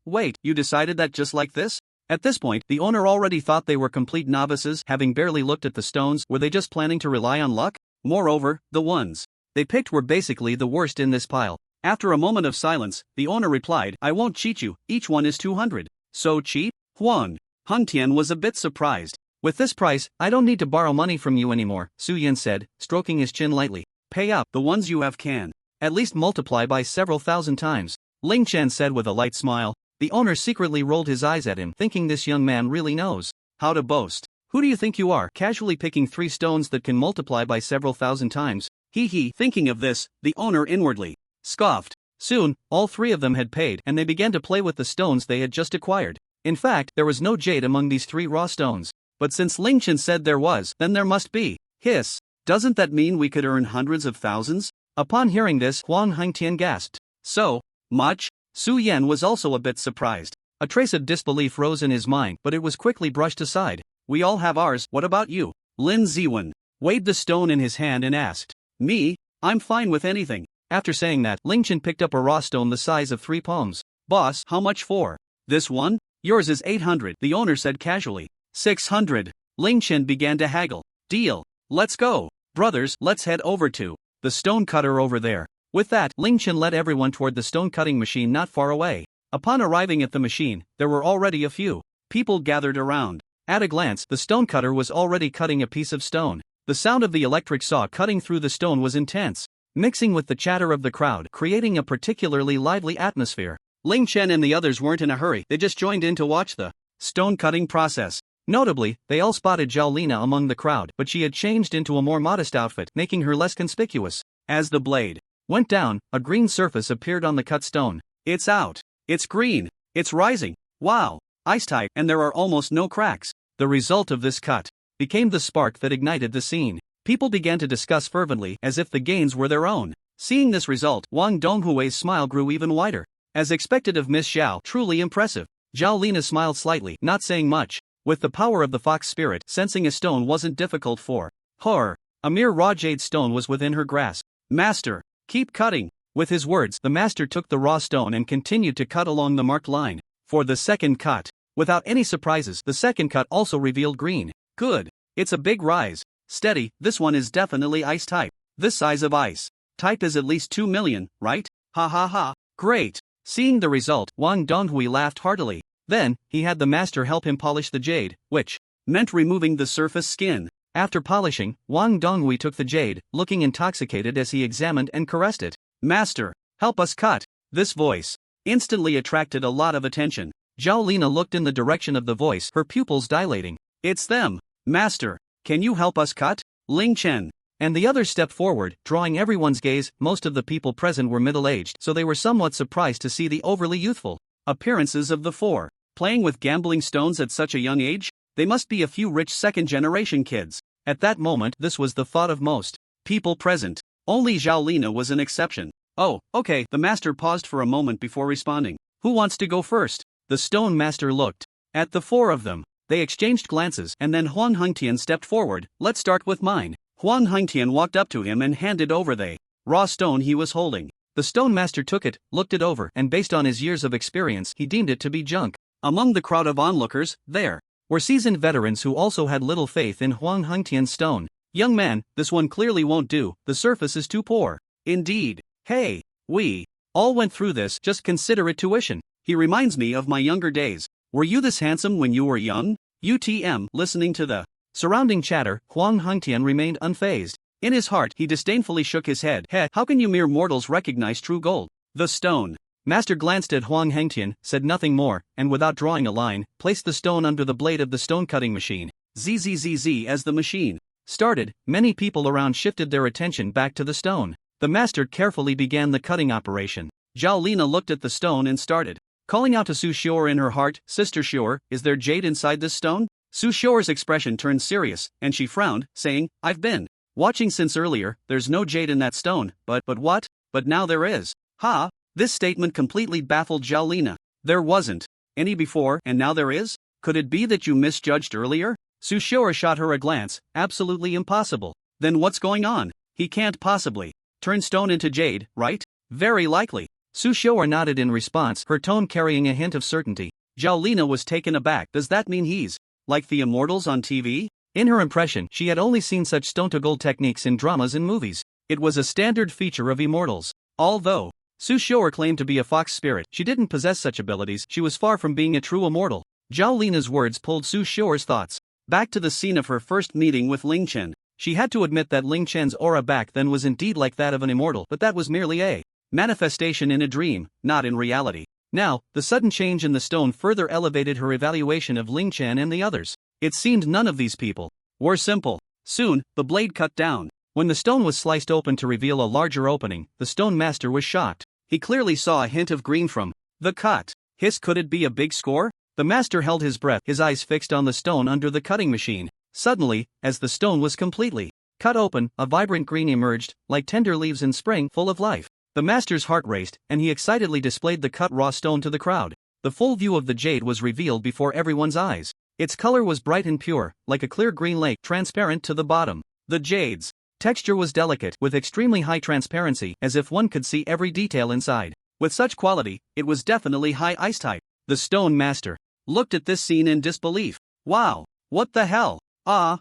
Wait, you decided that just like this? At this point, the owner already thought they were complete novices, having barely looked at the stones. Were they just planning to rely on luck? Moreover, the ones they picked were basically the worst in this pile. After a moment of silence, the owner replied, I won't cheat you, each one is 200. So cheap? Huang Hangtian was a bit surprised. With this price, I don't need to borrow money from you anymore, Su Yan said, stroking his chin lightly. Pay up, the ones you have can at least multiply by several thousand times. Ling Chen said with a light smile. The owner secretly rolled his eyes at him, thinking this young man really knows how to boast. Who do you think you are, casually picking 3 stones that can multiply by several thousand times? Hee. Thinking of this, the owner inwardly scoffed. Soon, all 3 of them had paid, and they began to play with the stones they had just acquired. In fact, there was no jade among these 3 raw stones. But since Ling Chen said there was, then there must be. Hiss. Doesn't that mean we could earn hundreds of thousands? Upon hearing this, Huang Hangtian gasped. So much? Su Yan was also a bit surprised. A trace of disbelief rose in his mind, but it was quickly brushed aside. We all have ours, what about you? Lin Ziwen waved the stone in his hand and asked. Me? I'm fine with anything. After saying that, Ling Chen picked up a raw stone the size of 3 palms. Boss, how much for? This one? Yours is 800, the owner said casually. 600. Ling Chen began to haggle. Deal. Let's go. Brothers, let's head over to the stone cutter over there. With that, Ling Chen led everyone toward the stone cutting machine not far away. Upon arriving at the machine, there were already a few people gathered around. At a glance, the stone cutter was already cutting a piece of stone. The sound of the electric saw cutting through the stone was intense, mixing with the chatter of the crowd, creating a particularly lively atmosphere. Ling Chen and the others weren't in a hurry, they just joined in to watch the stone cutting process. Notably, they all spotted Zhao Lina among the crowd, but she had changed into a more modest outfit, making her less conspicuous. As the blade went down, a green surface appeared on the cut stone. It's out. It's green. It's rising. Wow. Ice type, and there are almost no cracks. The result of this cut became the spark that ignited the scene. People began to discuss fervently, as if the gains were their own. Seeing this result, Wang Donghui's smile grew even wider. As expected of Miss Xiao, truly impressive. Zhao Lina smiled slightly, not saying much. With the power of the fox spirit, sensing a stone wasn't difficult for her. A mere raw jade stone was within her grasp. Master, keep cutting. With his words, the master took the raw stone and continued to cut along the marked line. For the second cut, without any surprises, the second cut also revealed green. Good. It's a big rise. Steady, this one is definitely ice type. This size of ice type is at least 2 million, right? Ha ha ha. Great. Seeing the result, Wang Donghui laughed heartily. Then, he had the master help him polish the jade, which meant removing the surface skin. After polishing, Wang Donghui took the jade, looking intoxicated as he examined and caressed it. Master, help us cut. This voice instantly attracted a lot of attention. Zhao Lina looked in the direction of the voice, her pupils dilating. It's them. Master, can you help us cut? Ling Chen and the others stepped forward, drawing everyone's gaze. Most of the people present were middle-aged, so they were somewhat surprised to see the overly youthful appearances of the 4. Playing with gambling stones at such a young age? They must be a few rich second-generation kids. At that moment, this was the thought of most people present. Only Zhao Lina was an exception. Oh, okay, the master paused for a moment before responding. Who wants to go first? The stone master looked at the 4 of them. They exchanged glances, and then Huang Hangtian stepped forward. Let's start with mine. Huang Hangtian walked up to him and handed over the raw stone he was holding. The stone master took it, looked it over, and based on his years of experience, he deemed it to be junk. Among the crowd of onlookers, there were seasoned veterans who also had little faith in Huang Hangtian's stone. Young man, this one clearly won't do, the surface is too poor. Indeed. Hey, we all went through this, just consider it tuition. He reminds me of my younger days. Were you this handsome when you were young? UTM. Listening to the surrounding chatter, Huang Hangtian remained unfazed. In his heart, he disdainfully shook his head. How can you mere mortals recognize true gold? The stone master glanced at Huang Hangtian, said nothing more, and without drawing a line, placed the stone under the blade of the stone cutting machine. Zzz as the machine started, many people around shifted their attention back to the stone. The master carefully began the cutting operation. Zhao Lina looked at the stone and started calling out to Su Xior in her heart, "Sister Xior, is there jade inside this stone?" Su Xior's expression turned serious, and she frowned, saying, "I've been watching since earlier, there's no jade in that stone, but what? But now there is." Ha! This statement completely baffled Zhao Lina. There wasn't any before, and now there is? Could it be that you misjudged earlier? Su Xior shot her a glance. Absolutely impossible. Then what's going on? He can't possibly turn stone into jade, right? Very likely. Su Xior nodded in response, her tone carrying a hint of certainty. Zhao Lina was taken aback. Does that mean he's like the immortals on TV? In her impression, she had only seen such stone-to-gold techniques in dramas and movies. It was a standard feature of immortals. Although Su Xior claimed to be a fox spirit, she didn't possess such abilities. She was far from being a true immortal. Zhao Lina's words pulled Su Xior's thoughts back to the scene of her first meeting with Ling Chen. She had to admit that Ling Chen's aura back then was indeed like that of an immortal, but that was merely a manifestation in a dream, not in reality. Now, the sudden change in the stone further elevated her evaluation of Ling Chen and the others. It seemed none of these people were simple. Soon, the blade cut down. When the stone was sliced open to reveal a larger opening, the stone master was shocked. He clearly saw a hint of green from the cut. Could it be a big score? The master held his breath, his eyes fixed on the stone under the cutting machine. Suddenly, as the stone was completely cut open, a vibrant green emerged, like tender leaves in spring, full of life. The master's heart raced, and he excitedly displayed the cut raw stone to the crowd. The full view of the jade was revealed before everyone's eyes. Its color was bright and pure, like a clear green lake, transparent to the bottom. The jade's texture was delicate, with extremely high transparency, as if one could see every detail inside. With such quality, it was definitely high ice type. The stone master looked at this scene in disbelief. Wow! What the hell? How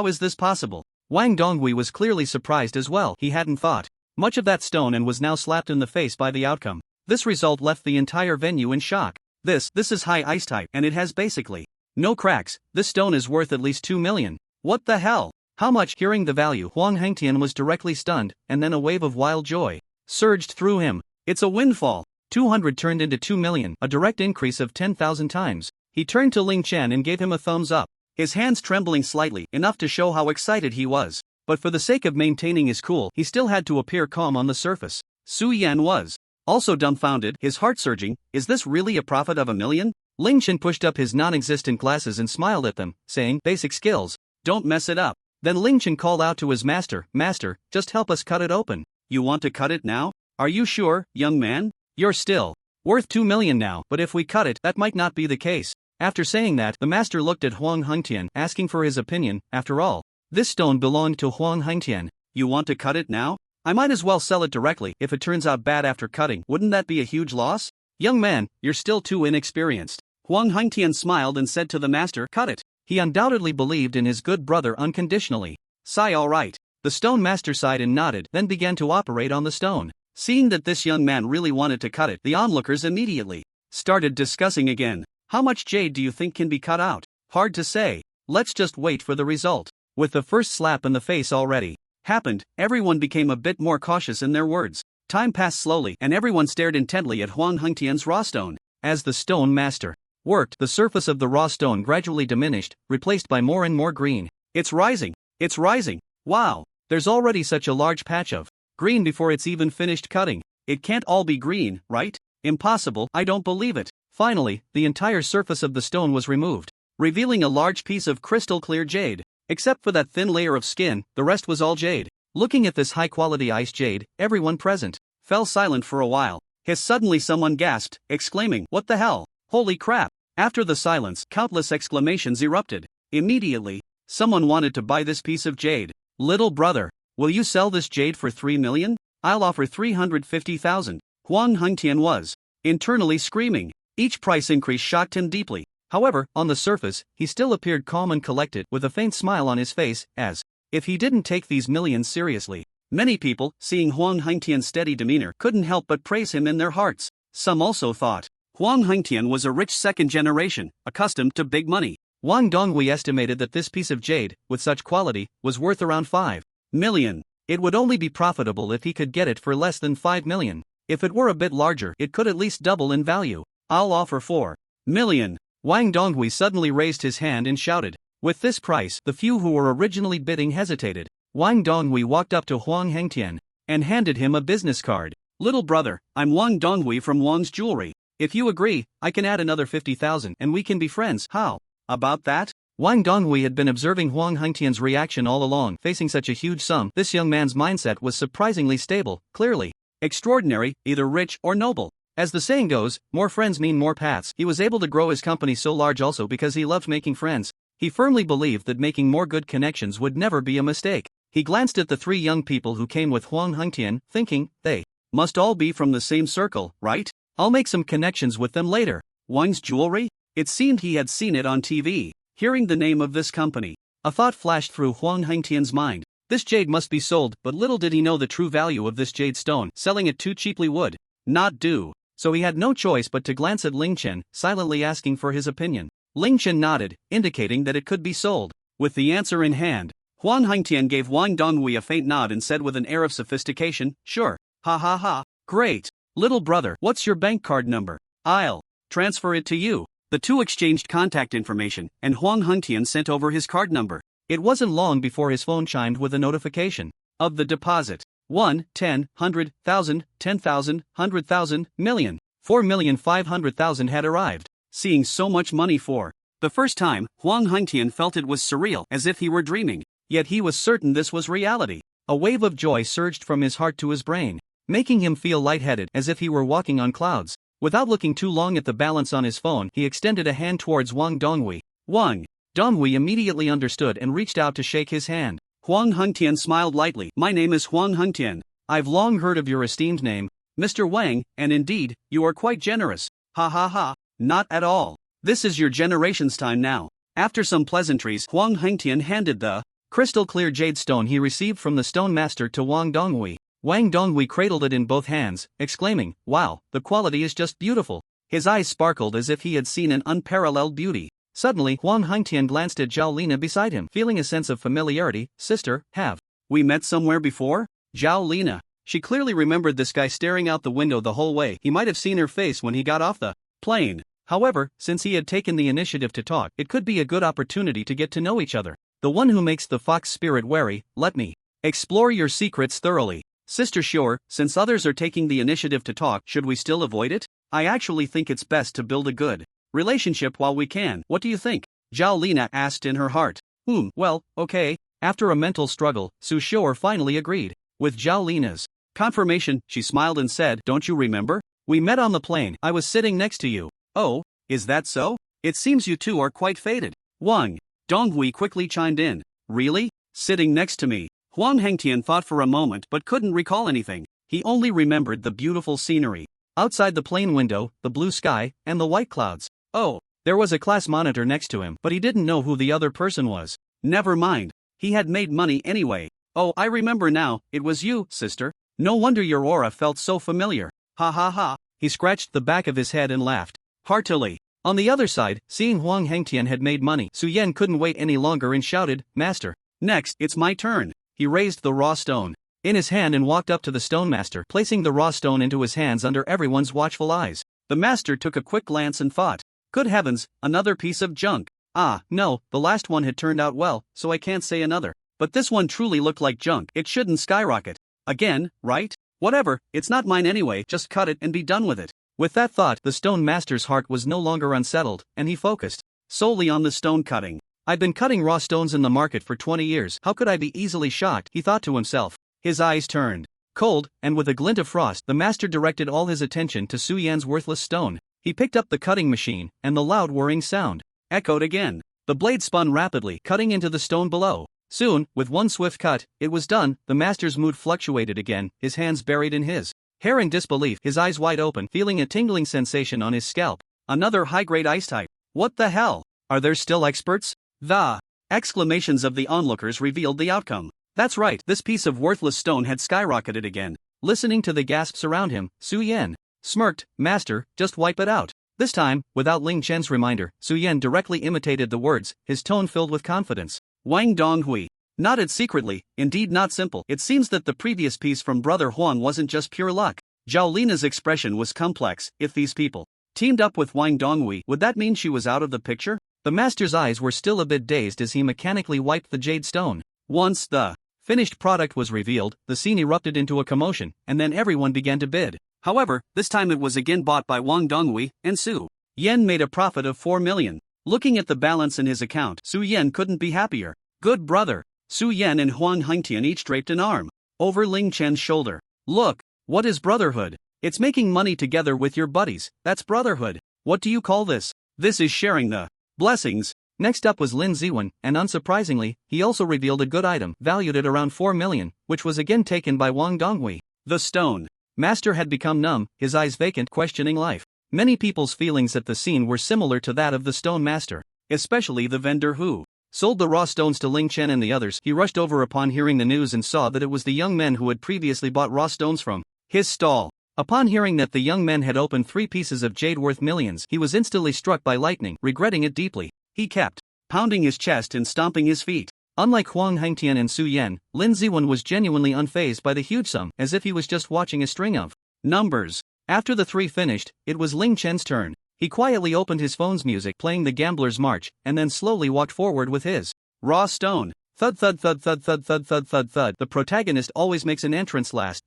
is this possible? Wang Dongui was clearly surprised as well. He hadn't thought much of that stone and was now slapped in the face by the outcome. This result left the entire venue in shock. This is high ice type, and it has basically no cracks. This stone is worth at least 2 million. What the hell? How much? Hearing the value, Huang Hengtian was directly stunned, and then a wave of wild joy surged through him. It's a windfall. 200 turned into 2 million, a direct increase of 10,000 times. He turned to Ling Chen and gave him a thumbs up, his hands trembling slightly, enough to show how excited he was. But for the sake of maintaining his cool, he still had to appear calm on the surface. Su Yan was also dumbfounded, his heart surging. Is this really a profit of 1 million? Ling Chen pushed up his non-existent glasses and smiled at them, saying, "Basic skills. Don't mess it up." Then Ling Chen called out to his master, "Master, just help us cut it open." "You want to cut it now? Are you sure, young man? You're still worth 2 million now, but if we cut it, that might not be the case." After saying that, the master looked at Huang Hengtian, asking for his opinion. After all, this stone belonged to Huang Hengtian. "You want to cut it now? I might as well sell it directly. If it turns out bad after cutting, wouldn't that be a huge loss?" "Young man, you're still too inexperienced." Huang Hengtian smiled and said to the master, "Cut it." He undoubtedly believed in his good brother unconditionally. "Sigh, all right." The stone master sighed and nodded, then began to operate on the stone. Seeing that this young man really wanted to cut it, the onlookers immediately started discussing again. "How much jade do you think can be cut out?" "Hard to say. Let's just wait for the result." With the first slap in the face already happened, everyone became a bit more cautious in their words. Time passed slowly, and everyone stared intently at Huang Hengtian's raw stone. As the stone master worked, the surface of the raw stone gradually diminished, replaced by more and more green. It's rising! It's rising! Wow! There's already such a large patch of green before it's even finished cutting. It can't all be green, right? Impossible, I don't believe it. Finally, the entire surface of the stone was removed, revealing a large piece of crystal clear jade. Except for that thin layer of skin, the rest was all jade. Looking at this high-quality ice jade, everyone present fell silent for a while. Suddenly someone gasped, exclaiming, "What the hell? Holy crap!" After the silence, countless exclamations erupted. Immediately, someone wanted to buy this piece of jade. "Little brother, will you sell this jade for 3 million? I'll offer 350,000. Huang Hengtian was internally screaming. Each price increase shocked him deeply. However, on the surface, he still appeared calm and collected, with a faint smile on his face, as if he didn't take these millions seriously. Many people, seeing Huang Hengtian's steady demeanor, couldn't help but praise him in their hearts. Some also thought Huang Hengtian was a rich second generation, accustomed to big money. Wang Dongui estimated that this piece of jade, with such quality, was worth around 5 million. It would only be profitable if he could get it for less than 5 million. If it were a bit larger, it could at least double in value. "I'll offer 4 million. Wang Dongui suddenly raised his hand and shouted. With this price, the few who were originally bidding hesitated. Wang Donghui walked up to Huang Hengtian and handed him a business card. Little brother, I'm Wang Donghui from Wang's Jewelry. If you agree, I can add another 50,000 and we can be friends. How about that? Wang Donghui had been observing Huang Hengtian's reaction all along. Facing such a huge sum, this young man's mindset was surprisingly stable, clearly extraordinary, either rich or noble. As the saying goes, more friends mean more paths. He was able to grow his company so large also because he loved making friends. He firmly believed that making more good connections would never be a mistake. He glanced at the three young people who came with Huang Hengtian, thinking, they must all be from the same circle, right? I'll make some connections with them later. Wang's Jewelry? It seemed he had seen it on TV. Hearing the name of this company, a thought flashed through Huang Hengtian's mind. This jade must be sold, but little did he know the true value of this jade stone. Selling it too cheaply would not do. So he had no choice but to glance at Ling Chen, silently asking for his opinion. Ling Chen nodded, indicating that it could be sold. With the answer in hand, Huang Hengtian gave Wang Donghui a faint nod and said with an air of sophistication, sure. Ha ha ha. Great. Little brother, what's your bank card number? I'll transfer it to you. The two exchanged contact information, and Huang Hengtian sent over his card number. It wasn't long before his phone chimed with a notification of the deposit. 1, 10, 100, 1,000, 10,000, 100,000, million. 4,500,000 had arrived. Seeing so much money for the first time, Huang Hengtian felt it was surreal, as if he were dreaming. Yet he was certain this was reality. A wave of joy surged from his heart to his brain, making him feel lightheaded as if he were walking on clouds. Without looking too long at the balance on his phone, he extended a hand towards Wang Donghui. Wang Donghui immediately understood and reached out to shake his hand. Huang Hengtian smiled lightly. My name is Huang Hengtian. I've long heard of your esteemed name, Mr. Wang, and indeed, you are quite generous. Ha ha ha. Not at all. This is your generation's time now. After some pleasantries, Huang Hengtian handed the crystal-clear jade stone he received from the stone master to Wang Donghui. Wang Donghui cradled it in both hands, exclaiming, wow, the quality is just beautiful. His eyes sparkled as if he had seen an unparalleled beauty. Suddenly, Huang Hengtian glanced at Zhao Lina beside him, feeling a sense of familiarity. Sister, have we met somewhere before? Zhao Lina. She clearly remembered this guy staring out the window the whole way. He might have seen her face when he got off the plane. However, since he had taken the initiative to talk, it could be a good opportunity to get to know each other. The one who makes the fox spirit wary, let me explore your secrets thoroughly. Sister, sure, since others are taking the initiative to talk, should we still avoid it? I actually think it's best to build a good relationship while we can. What do you think? Zhao Lina asked in her heart. Well, okay. After a mental struggle, Su Xior finally agreed. With Zhao Lina's confirmation, she smiled and said, don't you remember? We met on the plane. I was sitting next to you. Oh, is that so? It seems you two are quite faded. Wang Donghui quickly chimed in. Really? Sitting next to me? Huang Hengtian thought for a moment but couldn't recall anything. He only remembered the beautiful scenery outside the plane window, the blue sky, and the white clouds. Oh, there was a class monitor next to him, but he didn't know who the other person was. Never mind. He had made money anyway. Oh, I remember now, it was you, sister. No wonder your aura felt so familiar. Ha ha ha. He scratched the back of his head and laughed heartily. On the other side, seeing Huang Hengtian had made money, Su Yan couldn't wait any longer and shouted, Master. Next, it's my turn. He raised the raw stone in his hand and walked up to the stone master, placing the raw stone into his hands under everyone's watchful eyes. The master took a quick glance and thought, good heavens, another piece of junk. Ah, no, the last one had turned out well, so I can't say another. But this one truly looked like junk. It shouldn't skyrocket. Again, right? Whatever, it's not mine anyway, just cut it and be done with it. With that thought, the stone master's heart was no longer unsettled, and he focused solely on the stone cutting. I've been cutting raw stones in the market for 20 years, how could I be easily shocked, he thought to himself. His eyes turned cold, and with a glint of frost, the master directed all his attention to Su Yan's worthless stone. He picked up the cutting machine, and the loud whirring sound echoed again. The blade spun rapidly, cutting into the stone below. Soon, with one swift cut, it was done. The master's mood fluctuated again, his hands buried in his hair in disbelief, his eyes wide open, feeling a tingling sensation on his scalp. Another high-grade ice type. What the hell? Are there still experts? The exclamations of the onlookers revealed the outcome. That's right, this piece of worthless stone had skyrocketed again. Listening to the gasps around him, Su Yan smirked, Master, just wipe it out. This time, without Ling Chen's reminder, Su Yan directly imitated the words, his tone filled with confidence. Wang Donghui nodded secretly, indeed not simple. It seems that the previous piece from Brother Huang wasn't just pure luck. Zhao Lina's expression was complex. If these people teamed up with Wang Donghui, would that mean she was out of the picture? The master's eyes were still a bit dazed as he mechanically wiped the jade stone. Once the finished product was revealed, the scene erupted into a commotion, and then everyone began to bid. However, this time it was again bought by Wang Donghui, and Su Yan made a profit of 4 million. Looking at the balance in his account, Su Yan couldn't be happier. Good brother. Su Yan and Huang Hengtian each draped an arm over Ling Chen's shoulder. Look, what is brotherhood? It's making money together with your buddies, that's brotherhood. What do you call this? This is sharing the blessings. Next up was Lin Ziwen, and unsurprisingly, he also revealed a good item valued at around 4 million, which was again taken by Wang Donghui. The stone master had become numb, his eyes vacant, questioning life. Many people's feelings at the scene were similar to that of the stone master, especially the vendor who sold the raw stones to Ling Chen and the others. He rushed over upon hearing the news and saw that it was the young men who had previously bought raw stones from his stall. Upon hearing that the young men had opened 3 pieces of jade worth millions, he was instantly struck by lightning, regretting it deeply. He kept pounding his chest and stomping his feet. Unlike Huang Hengtian and Su Yan, Lin Ziwen was genuinely unfazed by the huge sum, as if he was just watching a string of numbers. After the 3 finished, it was Ling Chen's turn. He quietly opened his phone's music, playing the Gambler's March, and then slowly walked forward with his raw stone. Thud thud thud thud thud thud thud thud thud. The protagonist always makes an entrance last.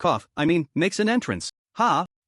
Makes an entrance.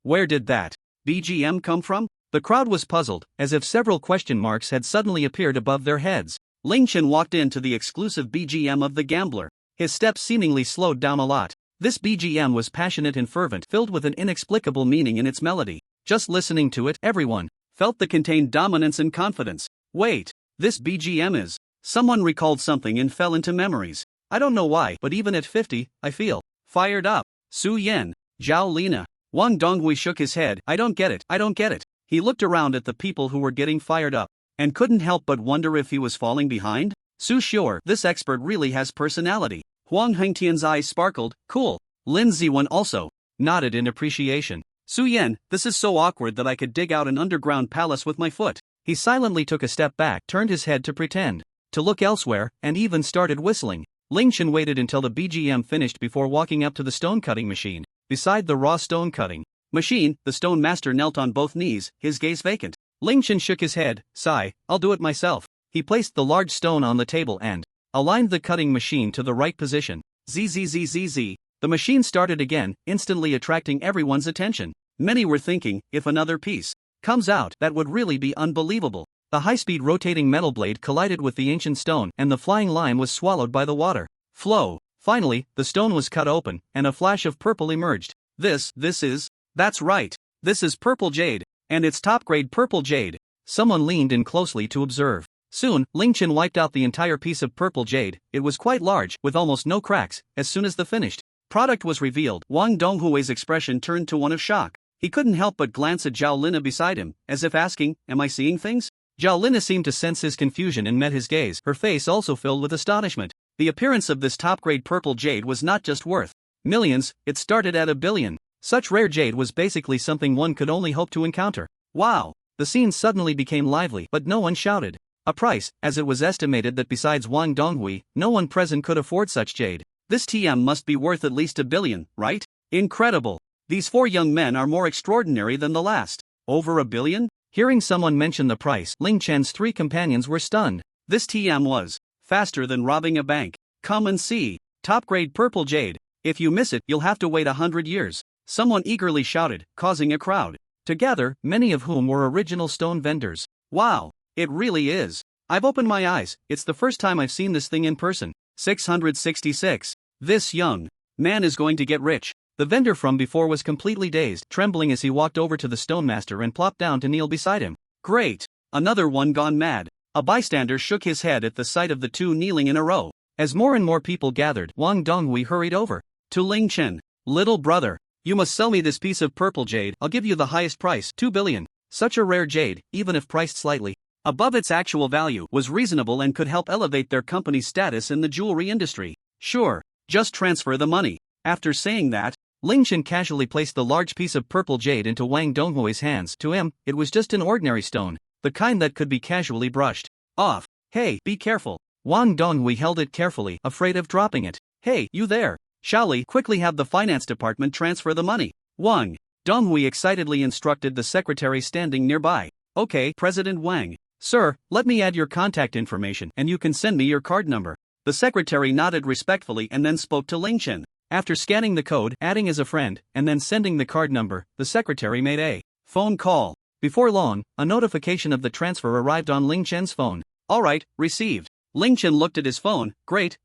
Where did that BGM come from? The crowd was puzzled, as if several question marks had suddenly appeared above their heads. Ling Chen walked into the exclusive BGM of the Gambler. His steps seemingly slowed down a lot. This BGM was passionate and fervent, filled with an inexplicable meaning in its melody. Just listening to it, everyone felt that contained dominance and confidence. Wait, this BGM is... Someone recalled something and fell into memories. I don't know why, but even at 50, I feel fired up. Su Yan, Zhao Lina. Wang Donghui shook his head. I don't get it. He looked around at the people who were getting fired up, and couldn't help but wonder if he was falling behind. Su Sure, this expert really has personality. Huang Hengtian's eyes sparkled. Cool. Lin Ziwen also nodded in appreciation. Su Yan, this is so awkward that I could dig out an underground palace with my foot. He silently took a step back, turned his head to pretend to look elsewhere, and even started whistling. Ling Chen waited until the BGM finished before walking up to the stone cutting machine. Beside the raw stone cutting machine, the stone master knelt on both knees, his gaze vacant. Ling Chen shook his head. Sigh, I'll do it myself. He placed the large stone on the table and aligned the cutting machine to the right position. Zzzzz. The machine started again, instantly attracting everyone's attention. Many were thinking, if another piece comes out, that would really be unbelievable. The high-speed rotating metal blade collided with the ancient stone, and the flying line was swallowed by the water flow. Finally, the stone was cut open, and a flash of purple emerged. That's right. This is purple jade. And it's top-grade purple jade. Someone leaned in closely to observe. Soon, Ling Chen wiped out the entire piece of purple jade. It was quite large, with almost no cracks. As soon as the finished product was revealed, Wang Donghui's expression turned to one of shock. He couldn't help but glance at Zhao Lina beside him, as if asking, am I seeing things? Zhao Lina seemed to sense his confusion and met his gaze, her face also filled with astonishment. The appearance of this top-grade purple jade was not just worth millions, it started at 1 billion. Such rare jade was basically something one could only hope to encounter. Wow! The scene suddenly became lively, but no one shouted a price, as it was estimated that besides Wang Donghui, no one present could afford such jade. This TM must be worth at least 1 billion, right? Incredible! These 4 young men are more extraordinary than the last. Over 1 billion? Hearing someone mention the price, Ling Chen's 3 companions were stunned. This TM was faster than robbing a bank. Come and see. Top-grade purple jade. If you miss it, you'll have to wait 100 years. Someone eagerly shouted, causing a crowd to gather, many of whom were original stone vendors. Wow, it really is. I've opened my eyes, it's the first time I've seen this thing in person. 666. This young man is going to get rich. The vendor from before was completely dazed, trembling as he walked over to the stone master and plopped down to kneel beside him. Great! Another one gone mad. A bystander shook his head at the sight of the 2 kneeling in a row. As more and more people gathered, Wang Donghui hurried over to Ling Chen. Little brother, you must sell me this piece of purple jade. I'll give you the highest price, 2 billion. Such a rare jade, even if priced slightly above its actual value, was reasonable and could help elevate their company's status in the jewelry industry. Sure, just transfer the money. After saying that, Ling Chen casually placed the large piece of purple jade into Wang Donghui's hands. To him, it was just an ordinary stone, the kind that could be casually brushed off. Hey, be careful. Wang Donghui held it carefully, afraid of dropping it. Hey, you there. Xiaoli, quickly have the finance department transfer the money. Wang Donghui excitedly instructed the secretary standing nearby. Okay, President Wang. Sir, let me add your contact information and you can send me your card number. The secretary nodded respectfully and then spoke to Ling Chen. After scanning the code, adding as a friend, and then sending the card number, the secretary made a phone call. Before long, a notification of the transfer arrived on Ling Chen's phone. Alright, received. Ling Chen looked at his phone. Great.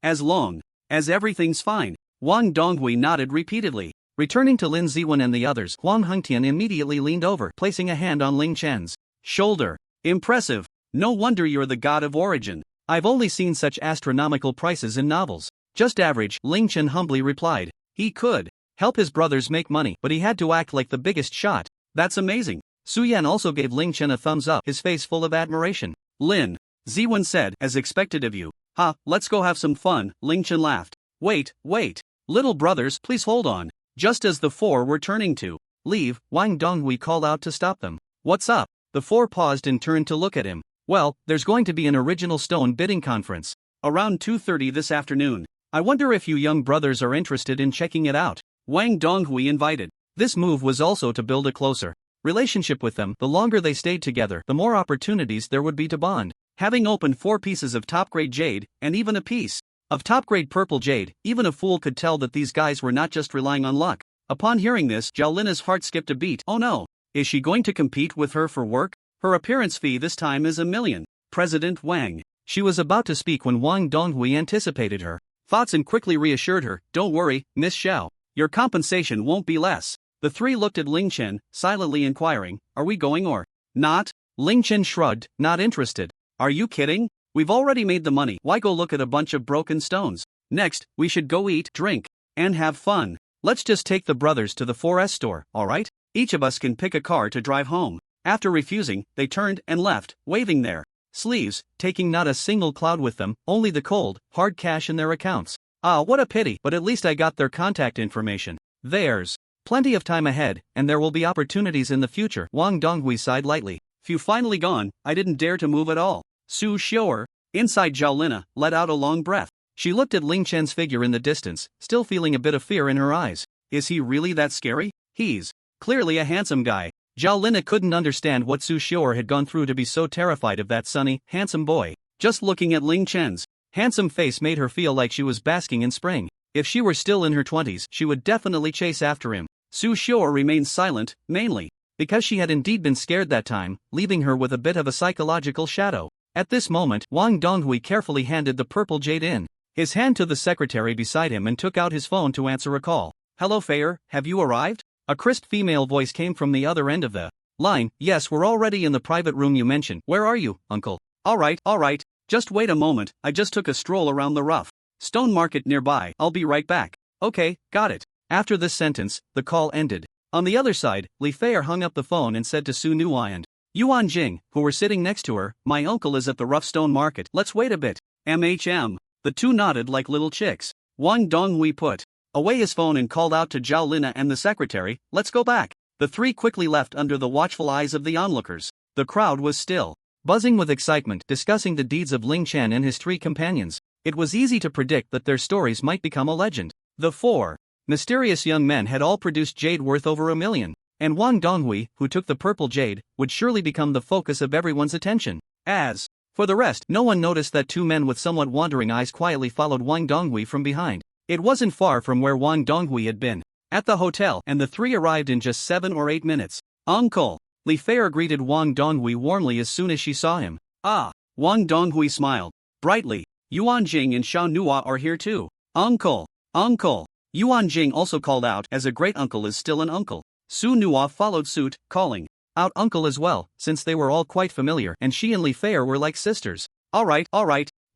As long as everything's fine. Wang Donghui nodded repeatedly. Returning to Lin Ziwen and the others, Huang Hengtian immediately leaned over, placing a hand on Ling Chen's shoulder. Impressive. No wonder you're the god of origin. I've only seen such astronomical prices in novels. Just average, Ling Chen humbly replied. He could help his brothers make money, but he had to act like the biggest shot. That's amazing. Su Yan also gave Ling Chen a thumbs up, his face full of admiration. Lin Ziwen said, as expected of you. Ha, let's go have some fun, Ling Chen laughed. Wait. Little brothers, please hold on. Just as the four were turning to leave, Wang Donghui called out to stop them. What's up? The four paused and turned to look at him. Well, there's going to be an original stone bidding conference. Around 2:30 this afternoon. I wonder if you young brothers are interested in checking it out. Wang Donghui invited. This move was also to build a closer relationship with them. The longer they stayed together, the more opportunities there would be to bond. Having opened 4 pieces of top-grade jade, and even a piece of top-grade purple jade, even a fool could tell that these guys were not just relying on luck. Upon hearing this, Zhao Lin's heart skipped a beat. Oh no! Is she going to compete with her for work? Her appearance fee this time is $1 million. President Wang. She was about to speak when Wang Donghui anticipated her thoughts and quickly reassured her. Don't worry, Miss Xiao. Your compensation won't be less. The three looked at Ling Chen, silently inquiring, are we going or not? Ling Chen shrugged, not interested. Are you kidding? We've already made the money. Why go look at a bunch of broken stones? Next, we should go eat, drink, and have fun. Let's just take the brothers to the 4S store, alright? Each of us can pick a car to drive home. After refusing, they turned and left, waving their sleeves, taking not a single cloud with them, only the cold, hard cash in their accounts. Ah, what a pity, but at least I got their contact information. There's plenty of time ahead, and there will be opportunities in the future. Wang Donghui sighed lightly. Phew, finally gone. I didn't dare to move at all. Su Xiaoer, inside Zhao Lina, let out a long breath. She looked at Ling Chen's figure in the distance, still feeling a bit of fear in her eyes. Is he really that scary? He's clearly a handsome guy. Zhao Lina couldn't understand what Su Xiaoer had gone through to be so terrified of that sunny, handsome boy. Just looking at Ling Chen's handsome face made her feel like she was basking in spring. If she were still in her 20s, she would definitely chase after him. Su Xiaoer remained silent, mainly because she had indeed been scared that time, leaving her with a bit of a psychological shadow. At this moment, Wang Donghui carefully handed the purple jade in his hand to the secretary beside him and took out his phone to answer a call. Hello Fayer, have you arrived? A crisp female voice came from the other end of the line. Yes, we're already in the private room you mentioned. Where are you, uncle? Alright. Just wait a moment, I just took a stroll around the rough stone market nearby. I'll be right back. Okay, got it. After this sentence, the call ended. On the other side, Li Feier hung up the phone and said to Su Nuai and Yuan Jing, who were sitting next to her, my uncle is at the rough stone market. Let's wait a bit. MHM. The two nodded like little chicks. Wang Donghui put away his phone and called out to Zhao Lina and the secretary, let's go back. The three quickly left under the watchful eyes of the onlookers. The crowd was still buzzing with excitement, discussing the deeds of Ling Chen and his 3 companions. It was easy to predict that their stories might become a legend. The 4 mysterious young men had all produced jade worth over $1 million, and Wang Donghui, who took the purple jade, would surely become the focus of everyone's attention. As for the rest, no one noticed that 2 men with somewhat wandering eyes quietly followed Wang Donghui from behind. It wasn't far from where Wang Donghui had been, at the hotel, and the 3 arrived in just 7 or 8 minutes. Uncle! Li Feier greeted Wang Donghui warmly as soon as she saw him. Ah! Wang Donghui smiled brightly. Yuan Jing and Xiao Nua are here too. Uncle! Yuan Jing also called out, as a great uncle is still an uncle. Su Nua followed suit, calling out uncle as well, since they were all quite familiar and she and Li Feier were like sisters. Alright,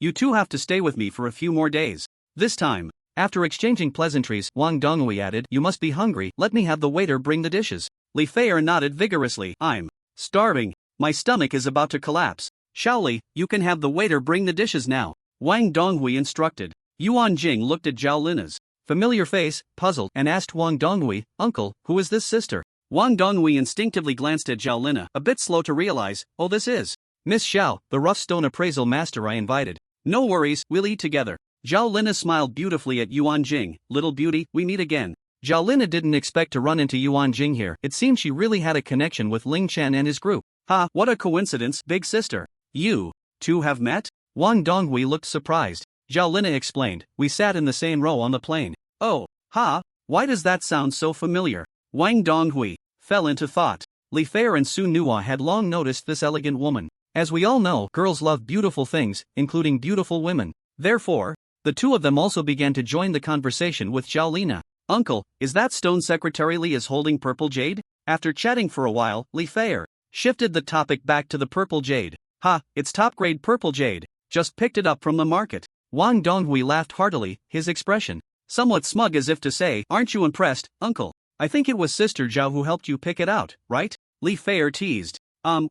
you two have to stay with me for a few more days. This time, after exchanging pleasantries, Wang Donghui added, you must be hungry, let me have the waiter bring the dishes. Li Feier nodded vigorously. I'm starving. My stomach is about to collapse. Shaoli, you can have the waiter bring the dishes now. Wang Donghui instructed. Yuan Jing looked at Zhao Lina's familiar face, puzzled, and asked Wang Donghui, Uncle, who is this sister? Wang Donghui instinctively glanced at Zhao Lina, a bit slow to realize, oh this is Miss Xiao, the rough stone appraisal master I invited. No worries, we'll eat together. Zhao Lina smiled beautifully at Yuan Jing. Little beauty, we meet again. Zhao Lina didn't expect to run into Yuan Jing here. It seemed she really had a connection with Ling Chen and his group. Ha, what a coincidence, big sister. You two have met? Wang Donghui looked surprised. Zhao Lina explained, we sat in the same row on the plane. Oh, ha, why does that sound so familiar? Wang Donghui fell into thought. Li Fei and Su Nuo had long noticed this elegant woman. As we all know, girls love beautiful things, including beautiful women. Therefore, the two of them also began to join the conversation with Zhao Lina. Uncle, is that stone Secretary Li is holding purple jade? After chatting for a while, Li Fei shifted the topic back to the purple jade. Ha, it's top-grade purple jade. Just picked it up from the market. Wang Donghui laughed heartily, his expression somewhat smug as if to say, aren't you impressed, uncle? I think it was Sister Zhao who helped you pick it out, right? Li Fei teased.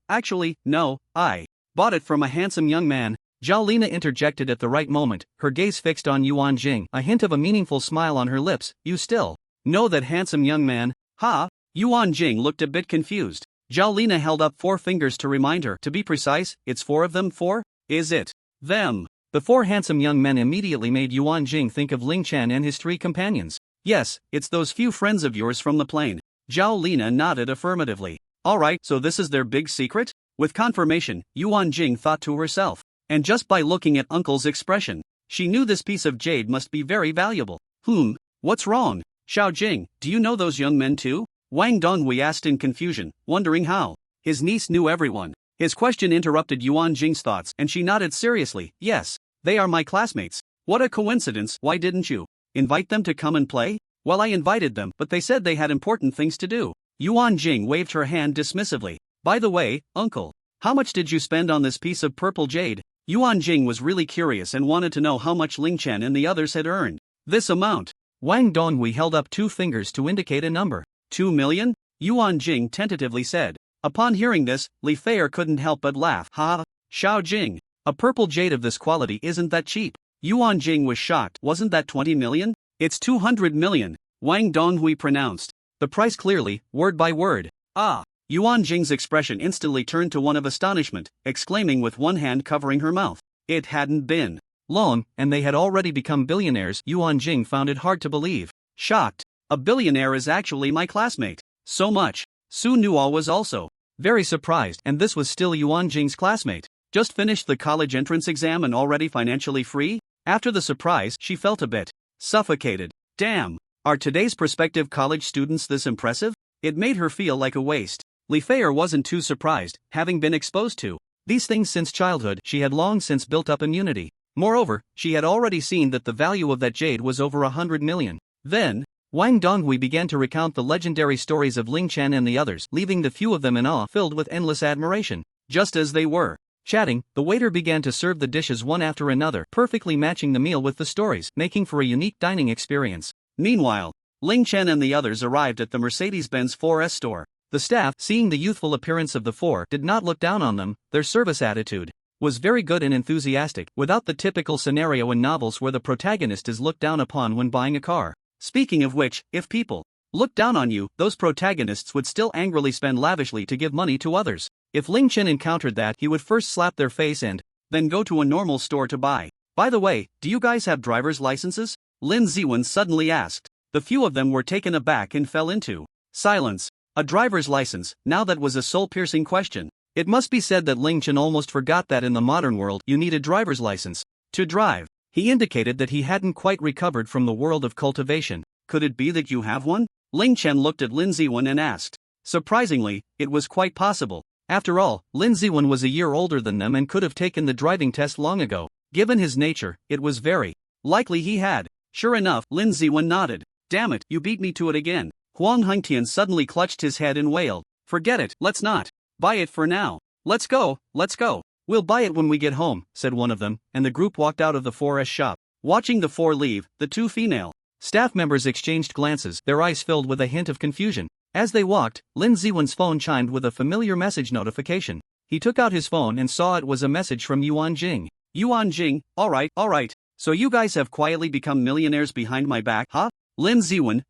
Actually, no, I bought it from a handsome young man. Zhao Lina interjected at the right moment, her gaze fixed on Yuan Jing, a hint of a meaningful smile on her lips. You still know that handsome young man? Ha? Yuan Jing looked a bit confused. Zhao Lina held up 4 fingers to remind her. To be precise, it's 4 of them. 4? Is it? Them. The 4 handsome young men immediately made Yuan Jing think of Ling Chen and his 3 companions. Yes, it's those few friends of yours from the plane. Zhao Lina nodded affirmatively. Alright, so this is their big secret? With confirmation, Yuan Jing thought to herself. And just by looking at Uncle's expression, she knew this piece of jade must be very valuable. What's wrong? Xiao Jing, do you know those young men too? Wang Donghui asked in confusion, wondering how his niece knew everyone. His question interrupted Yuan Jing's thoughts and she nodded seriously. Yes, they are my classmates. What a coincidence. Why didn't you invite them to come and play? Well, I invited them, but they said they had important things to do. Yuan Jing waved her hand dismissively. By the way, uncle, how much did you spend on this piece of purple jade? Yuan Jing was really curious and wanted to know how much Ling Chen and the others had earned. This amount. Wang Donghui held up 2 fingers to indicate a number. 2 million? Yuan Jing tentatively said. Upon hearing this, Li Fei couldn't help but laugh. Ha! Xiao Jing, a purple jade of this quality isn't that cheap. Yuan Jing was shocked. Wasn't that 20 million? It's 200 million, Wang Donghui pronounced. The price clearly, word by word. Ah! Yuan Jing's expression instantly turned to one of astonishment, exclaiming with one hand covering her mouth. It hadn't been long, and they had already become billionaires. Yuan Jing found it hard to believe. Shocked. A billionaire is actually my classmate. So much. Su Nuo was also very surprised, and this was still Yuan Jing's classmate. Just finished the college entrance exam and already financially free? After the surprise, she felt a bit suffocated. Damn, are today's prospective college students this impressive? It made her feel like a waste. Li Fei wasn't too surprised, having been exposed to these things since childhood. She had long since built up immunity. Moreover, she had already seen that the value of that jade was over 100 million. Then, Wang Donghui began to recount the legendary stories of Ling Chen and the others, leaving the few of them in awe filled with endless admiration. Just as they were chatting, the waiter began to serve the dishes one after another, perfectly matching the meal with the stories, making for a unique dining experience. Meanwhile, Ling Chen and the others arrived at the Mercedes-Benz 4S store. The staff, seeing the youthful appearance of the 4, did not look down on them. Their service attitude was very good and enthusiastic, without the typical scenario in novels where the protagonist is looked down upon when buying a car. Speaking of which, if people looked down on you, those protagonists would still angrily spend lavishly to give money to others. If Ling Chen encountered that, he would first slap their face and then go to a normal store to buy. By the way, do you guys have driver's licenses? Lin Ziwen suddenly asked. The few of them were taken aback and fell into silence. A driver's license, now that was a soul-piercing question. It must be said that Ling Chen almost forgot that in the modern world you need a driver's license to drive. He indicated that he hadn't quite recovered from the world of cultivation. Could it be that you have one? Ling Chen looked at Lin Ziwen and asked. Surprisingly, it was quite possible. After all, Lin Ziwen was a year older than them and could have taken the driving test long ago. Given his nature, it was very likely he had. Sure enough, Lin Ziwen nodded. Damn it, you beat me to it again. Huang Hengtian suddenly clutched his head and wailed. Forget it, let's not buy it for now. Let's go. We'll buy it when we get home, said one of them, and the group walked out of the 4S shop. Watching the 4 leave, the 2 female staff members exchanged glances, their eyes filled with a hint of confusion. As they walked, Lin Ziwen's phone chimed with a familiar message notification. He took out his phone and saw it was a message from Yuan Jing. Yuan Jing, alright. So you guys have quietly become millionaires behind my back, huh? Lin Ziwen, ?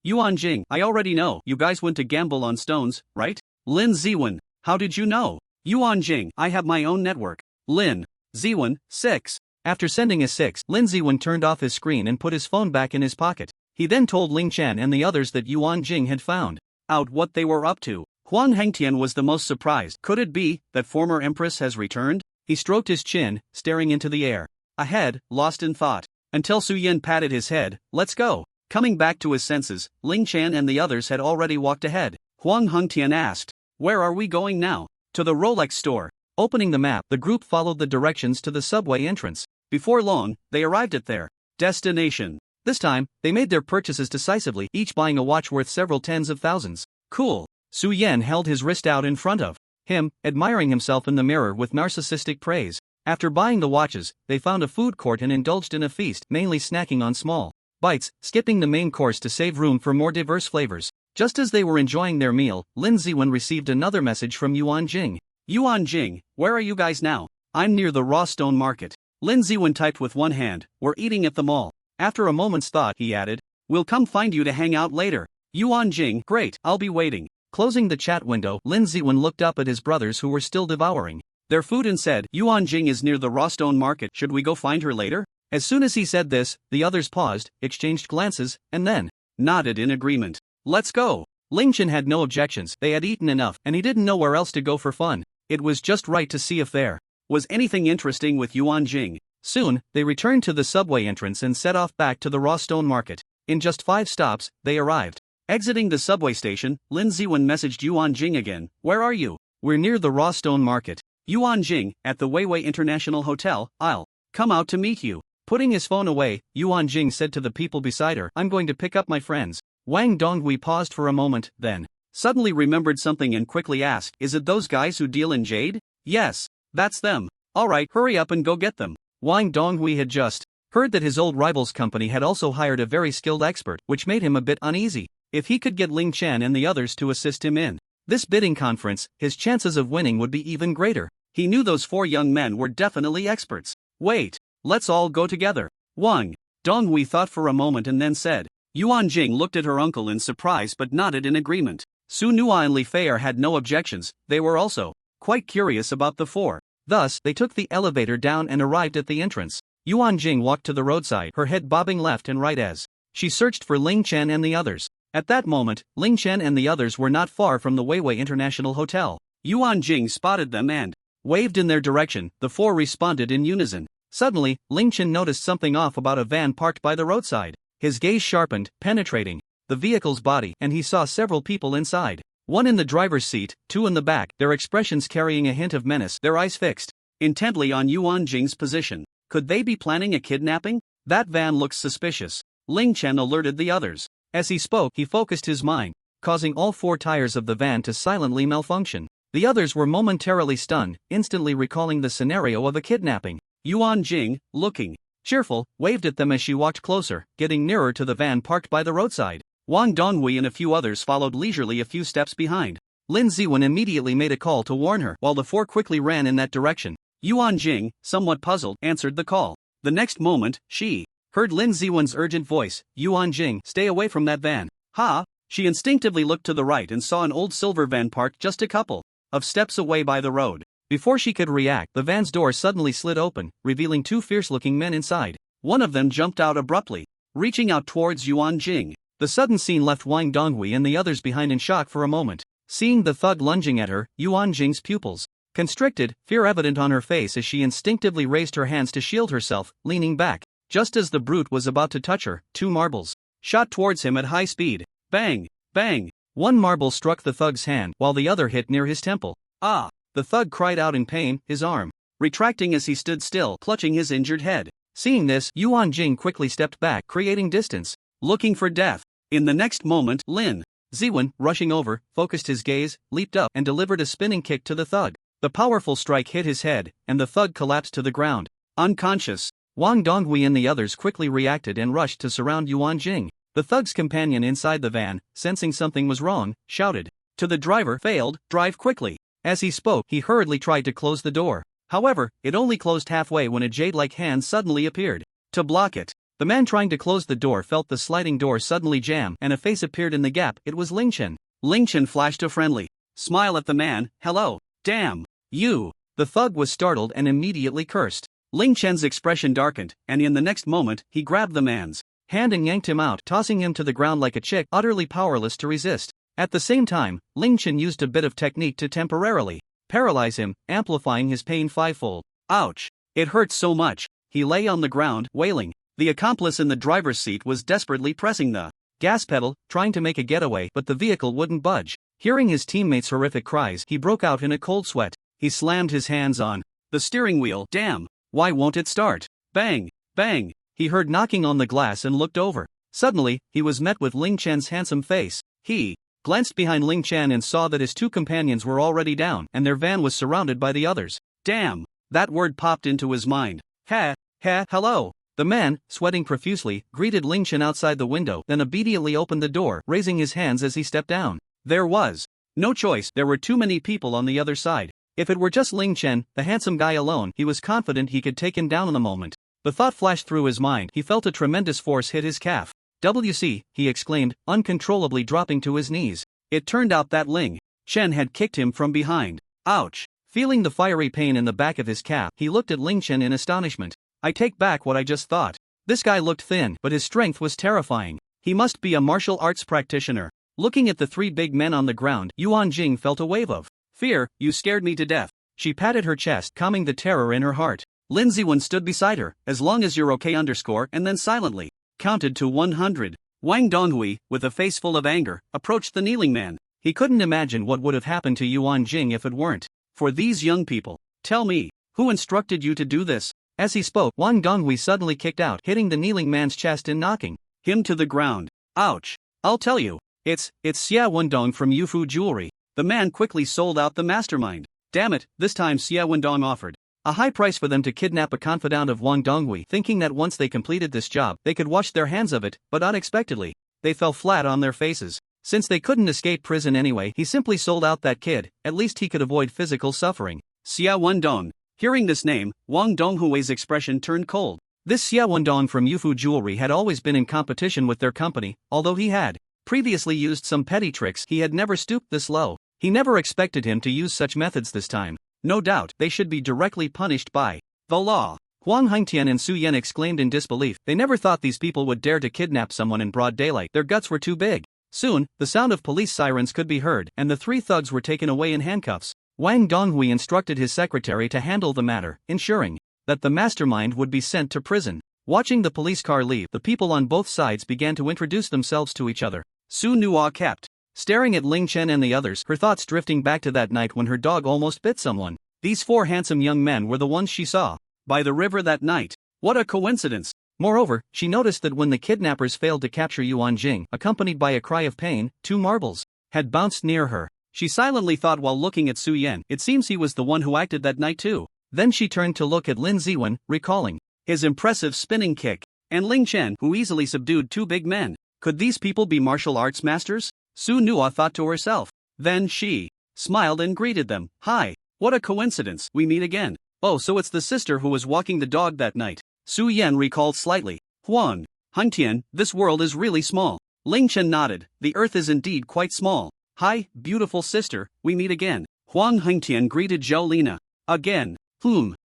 Yuan Jing, I already know, you guys went to gamble on stones, right? Lin Ziwen, how did you know? Yuan Jing, I have my own network. Lin Ziwen, 6. After sending a 6, Lin Ziwen turned off his screen and put his phone back in his pocket. He then told Ling Chen and the others that Yuan Jing had found out what they were up to. Huang Hengtian was the most surprised. Could it be that former empress has returned? He stroked his chin, staring into the air. Ahead, lost in thought. Until Su Yin patted his head. Let's go. Coming back to his senses, Ling Chen and the others had already walked ahead. Huang Hengtian asked, "Where are we going now?" "To the Rolex store." Opening the map, the group followed the directions to the subway entrance. Before long, they arrived at their destination. This time, they made their purchases decisively, each buying a watch worth several tens of thousands. Cool. Su Yen held his wrist out in front of him, admiring himself in the mirror with narcissistic praise. After buying the watches, they found a food court and indulged in a feast, mainly snacking on small bites, skipping the main course to save room for more diverse flavors. Just as they were enjoying their meal, Lin Ziwen received another message from Yuan Jing. "Yuan Jing, where are you guys now?" "I'm near the raw stone market." Lin Ziwen typed with one hand. "We're eating at the mall." After a moment's thought, he added, "We'll come find you to hang out later." Yuan Jing, "Great, I'll be waiting." Closing the chat window, Lin Ziwen looked up at his brothers who were still devouring their food and said, "Yuan Jing is near the raw stone market. Should we go find her later?" As soon as he said this, the others paused, exchanged glances, and then nodded in agreement. "Let's go." Ling Chen had no objections. They had eaten enough, and he didn't know where else to go for fun. It was just right to see if there was anything interesting with Yuan Jing. Soon, they returned to the subway entrance and set off back to the raw stone market. In just 5 stops, they arrived. Exiting the subway station, Lin Ziwen messaged Yuan Jing again. "Where are you?" "We're near the raw stone market." "Yuan Jing, at the Weiwei International Hotel. I'll come out to meet you." Putting his phone away, Yuan Jing said to the people beside her, "I'm going to pick up my friends." Wang Donghui paused for a moment, then suddenly remembered something and quickly asked, "Is it those guys who deal in jade?" "Yes, that's them." "Alright, hurry up and go get them." Wang Donghui had just heard that his old rival's company had also hired a very skilled expert, which made him a bit uneasy. If he could get Ling Chen and the others to assist him in this bidding conference, his chances of winning would be even greater. He knew those 4 young men were definitely experts. "Wait, let's all go together." Wang Donghui thought for a moment and then said. Yuan Jing looked at her uncle in surprise but nodded in agreement. Su Nua and Li Feier had no objections. They were also quite curious about the 4. Thus, they took the elevator down and arrived at the entrance. Yuan Jing walked to the roadside, her head bobbing left and right as she searched for Ling Chen and the others. At that moment, Ling Chen and the others were not far from the Weiwei International Hotel. Yuan Jing spotted them and waved in their direction. The 4 responded in unison. Suddenly, Ling Chen noticed something off about a van parked by the roadside. His gaze sharpened, penetrating the vehicle's body, and he saw several people inside. 1 in the driver's seat, 2 in the back, their expressions carrying a hint of menace, their eyes fixed intently on Yuan Jing's position. Could they be planning a kidnapping? That van looks suspicious. Ling Chen alerted the others. As he spoke, he focused his mind, causing all 4 tires of the van to silently malfunction. The others were momentarily stunned, instantly recalling the scenario of a kidnapping. Yuan Jing, looking cheerful, waved at them as she walked closer, getting nearer to the van parked by the roadside. Wang Donghui and a few others followed leisurely a few steps behind. Lin Ziwen immediately made a call to warn her, while the 4 quickly ran in that direction. Yuan Jing, somewhat puzzled, answered the call. The next moment, she heard Lin Ziwen's urgent voice, "Yuan Jing, stay away from that van." "Ha!" She instinctively looked to the right and saw an old silver van parked just a couple of steps away by the road. Before she could react, the van's door suddenly slid open, revealing 2 fierce-looking men inside. One of them jumped out abruptly, reaching out towards Yuan Jing. The sudden scene left Wang Donghui and the others behind in shock for a moment. Seeing the thug lunging at her, Yuan Jing's pupils constricted, fear evident on her face as she instinctively raised her hands to shield herself, leaning back. Just as the brute was about to touch her, 2 marbles shot towards him at high speed. Bang! Bang! One marble struck the thug's hand, while the other hit near his temple. "Ah!" The thug cried out in pain, his arm retracting as he stood still, clutching his injured head. Seeing this, Yuan Jing quickly stepped back, creating distance, looking for death. In the next moment, Lin Ziwen, rushing over, focused his gaze, leaped up, and delivered a spinning kick to the thug. The powerful strike hit his head, and the thug collapsed to the ground, unconscious. Wang Donghui and the others quickly reacted and rushed to surround Yuan Jing. The thug's companion inside the van, sensing something was wrong, shouted to the driver, "Failed, drive quickly." As he spoke, he hurriedly tried to close the door. However, it only closed halfway when a jade-like hand suddenly appeared to block it. The man trying to close the door felt the sliding door suddenly jam, and a face appeared in the gap. It was Ling Chen. Ling Chen flashed a friendly smile at the man. "Hello, damn you." The thug was startled and immediately cursed. Ling Chen's expression darkened, and in the next moment, he grabbed the man's hand and yanked him out, tossing him to the ground like a chick, utterly powerless to resist. At the same time, Ling Chen used a bit of technique to temporarily paralyze him, amplifying his pain fivefold. Ouch! It hurt so much. He lay on the ground, wailing. The accomplice in the driver's seat was desperately pressing the gas pedal, trying to make a getaway, but the vehicle wouldn't budge. Hearing his teammates' horrific cries, he broke out in a cold sweat. He slammed his hands on the steering wheel. Damn! Why won't it start? Bang! Bang! He heard knocking on the glass and looked over. Suddenly, he was met with Ling Chen's handsome face. He glanced behind Ling Chen and saw that his two companions were already down, and their van was surrounded by the others. Damn! That word popped into his mind. Hello! The man, sweating profusely, greeted Ling Chen outside the window, then obediently opened the door, raising his hands as he stepped down. There was no choice, there were too many people on the other side. If it were just Ling Chen, the handsome guy alone, he was confident he could take him down in a moment. The thought flashed through his mind. He felt a tremendous force hit his calf. WC, he exclaimed, uncontrollably dropping to his knees. It turned out that Ling Chen had kicked him from behind. Ouch! Feeling the fiery pain in the back of his calf, he looked at Ling Chen in astonishment. I take back what I just thought. This guy looked thin, but his strength was terrifying. He must be a martial arts practitioner. Looking at the three big men on the ground, Yuan Jing felt a wave of fear. You scared me to death. She patted her chest, calming the terror in her heart. Lin Ziwen stood beside her. As long as you're okay, and then silently counted to 100. Wang Donghui, with a face full of anger, approached the kneeling man. He couldn't imagine what would have happened to Yuan Jing if it weren't for these young people. Tell me, who instructed you to do this? As he spoke, Wang Donghui suddenly kicked out, hitting the kneeling man's chest and knocking him to the ground. Ouch! I'll tell you. It's Xia Wendong from Yufu Jewelry. The man quickly sold out the mastermind. Damn it, this time Xia Wendong offered a high price for them to kidnap a confidant of Wang Donghui, thinking that once they completed this job, they could wash their hands of it, but unexpectedly, they fell flat on their faces. Since they couldn't escape prison anyway, he simply sold out that kid. At least he could avoid physical suffering. Xia Wendong. Hearing this name, Wang Donghui's expression turned cold. This Xia Wendong from Yufu Jewelry had always been in competition with their company, although he had previously used some petty tricks. He had never stooped this low. He never expected him to use such methods this time. No doubt, they should be directly punished by the law. Huang Hengtian and Su Yan exclaimed in disbelief. They never thought these people would dare to kidnap someone in broad daylight. Their guts were too big. Soon, the sound of police sirens could be heard, and the three thugs were taken away in handcuffs. Wang Donghui instructed his secretary to handle the matter, ensuring that the mastermind would be sent to prison. Watching the police car leave, the people on both sides began to introduce themselves to each other. Su Nua kept staring at Ling Chen and the others, her thoughts drifting back to that night when her dog almost bit someone. These four handsome young men were the ones she saw by the river that night. What a coincidence! Moreover, she noticed that when the kidnappers failed to capture Yuan Jing, accompanied by a cry of pain, 2 marbles had bounced near her. She silently thought while looking at Su Yan, it seems he was the one who acted that night too. Then she turned to look at Lin Ziwen, recalling his impressive spinning kick, and Ling Chen, who easily subdued 2 big men. Could these people be martial arts masters? Su Nua thought to herself. Then she smiled and greeted them. Hi, what a coincidence, we meet again. Oh, so it's the sister who was walking the dog that night. Su Yan recalled slightly. Huang Hengtian, this world is really small. Ling Chen nodded. The earth is indeed quite small. Hi, beautiful sister, we meet again. Huang Hengtian greeted Zhou Lina. Again.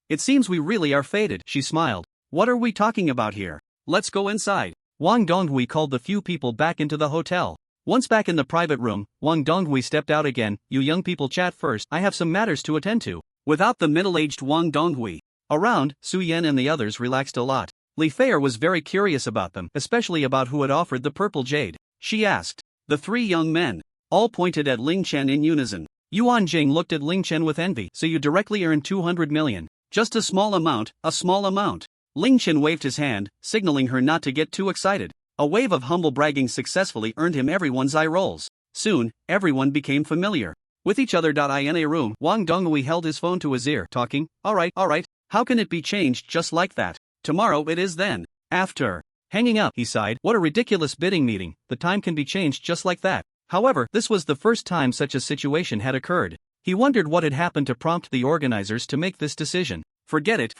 It seems we really are fated, she smiled. What are we talking about here? Let's go inside. Wang Donghui called the few people back into the hotel. Once back in the private room, Wang Donghui stepped out again. You young people chat first, I have some matters to attend to. Without the middle-aged Wang Donghui around, Su Yan and the others relaxed a lot. Li Feier was very curious about them, especially about who had offered the purple jade. She asked. The 3 young men all pointed at Ling Chen in unison. Yuan Jing looked at Ling Chen with envy. So you directly earned 200 million. Just a small amount, a small amount. Ling Chen waved his hand, signaling her not to get too excited. A wave of humble bragging successfully earned him everyone's eye rolls. Soon, everyone became familiar with each other. In a room, Wang Donghui held his phone to his ear, talking. Alright, how can it be changed just like that? Tomorrow it is then. After hanging up, he sighed. What a ridiculous bidding meeting, the time can be changed just like that. However, this was the first time such a situation had occurred. He wondered what had happened to prompt the organizers to make this decision. Forget it.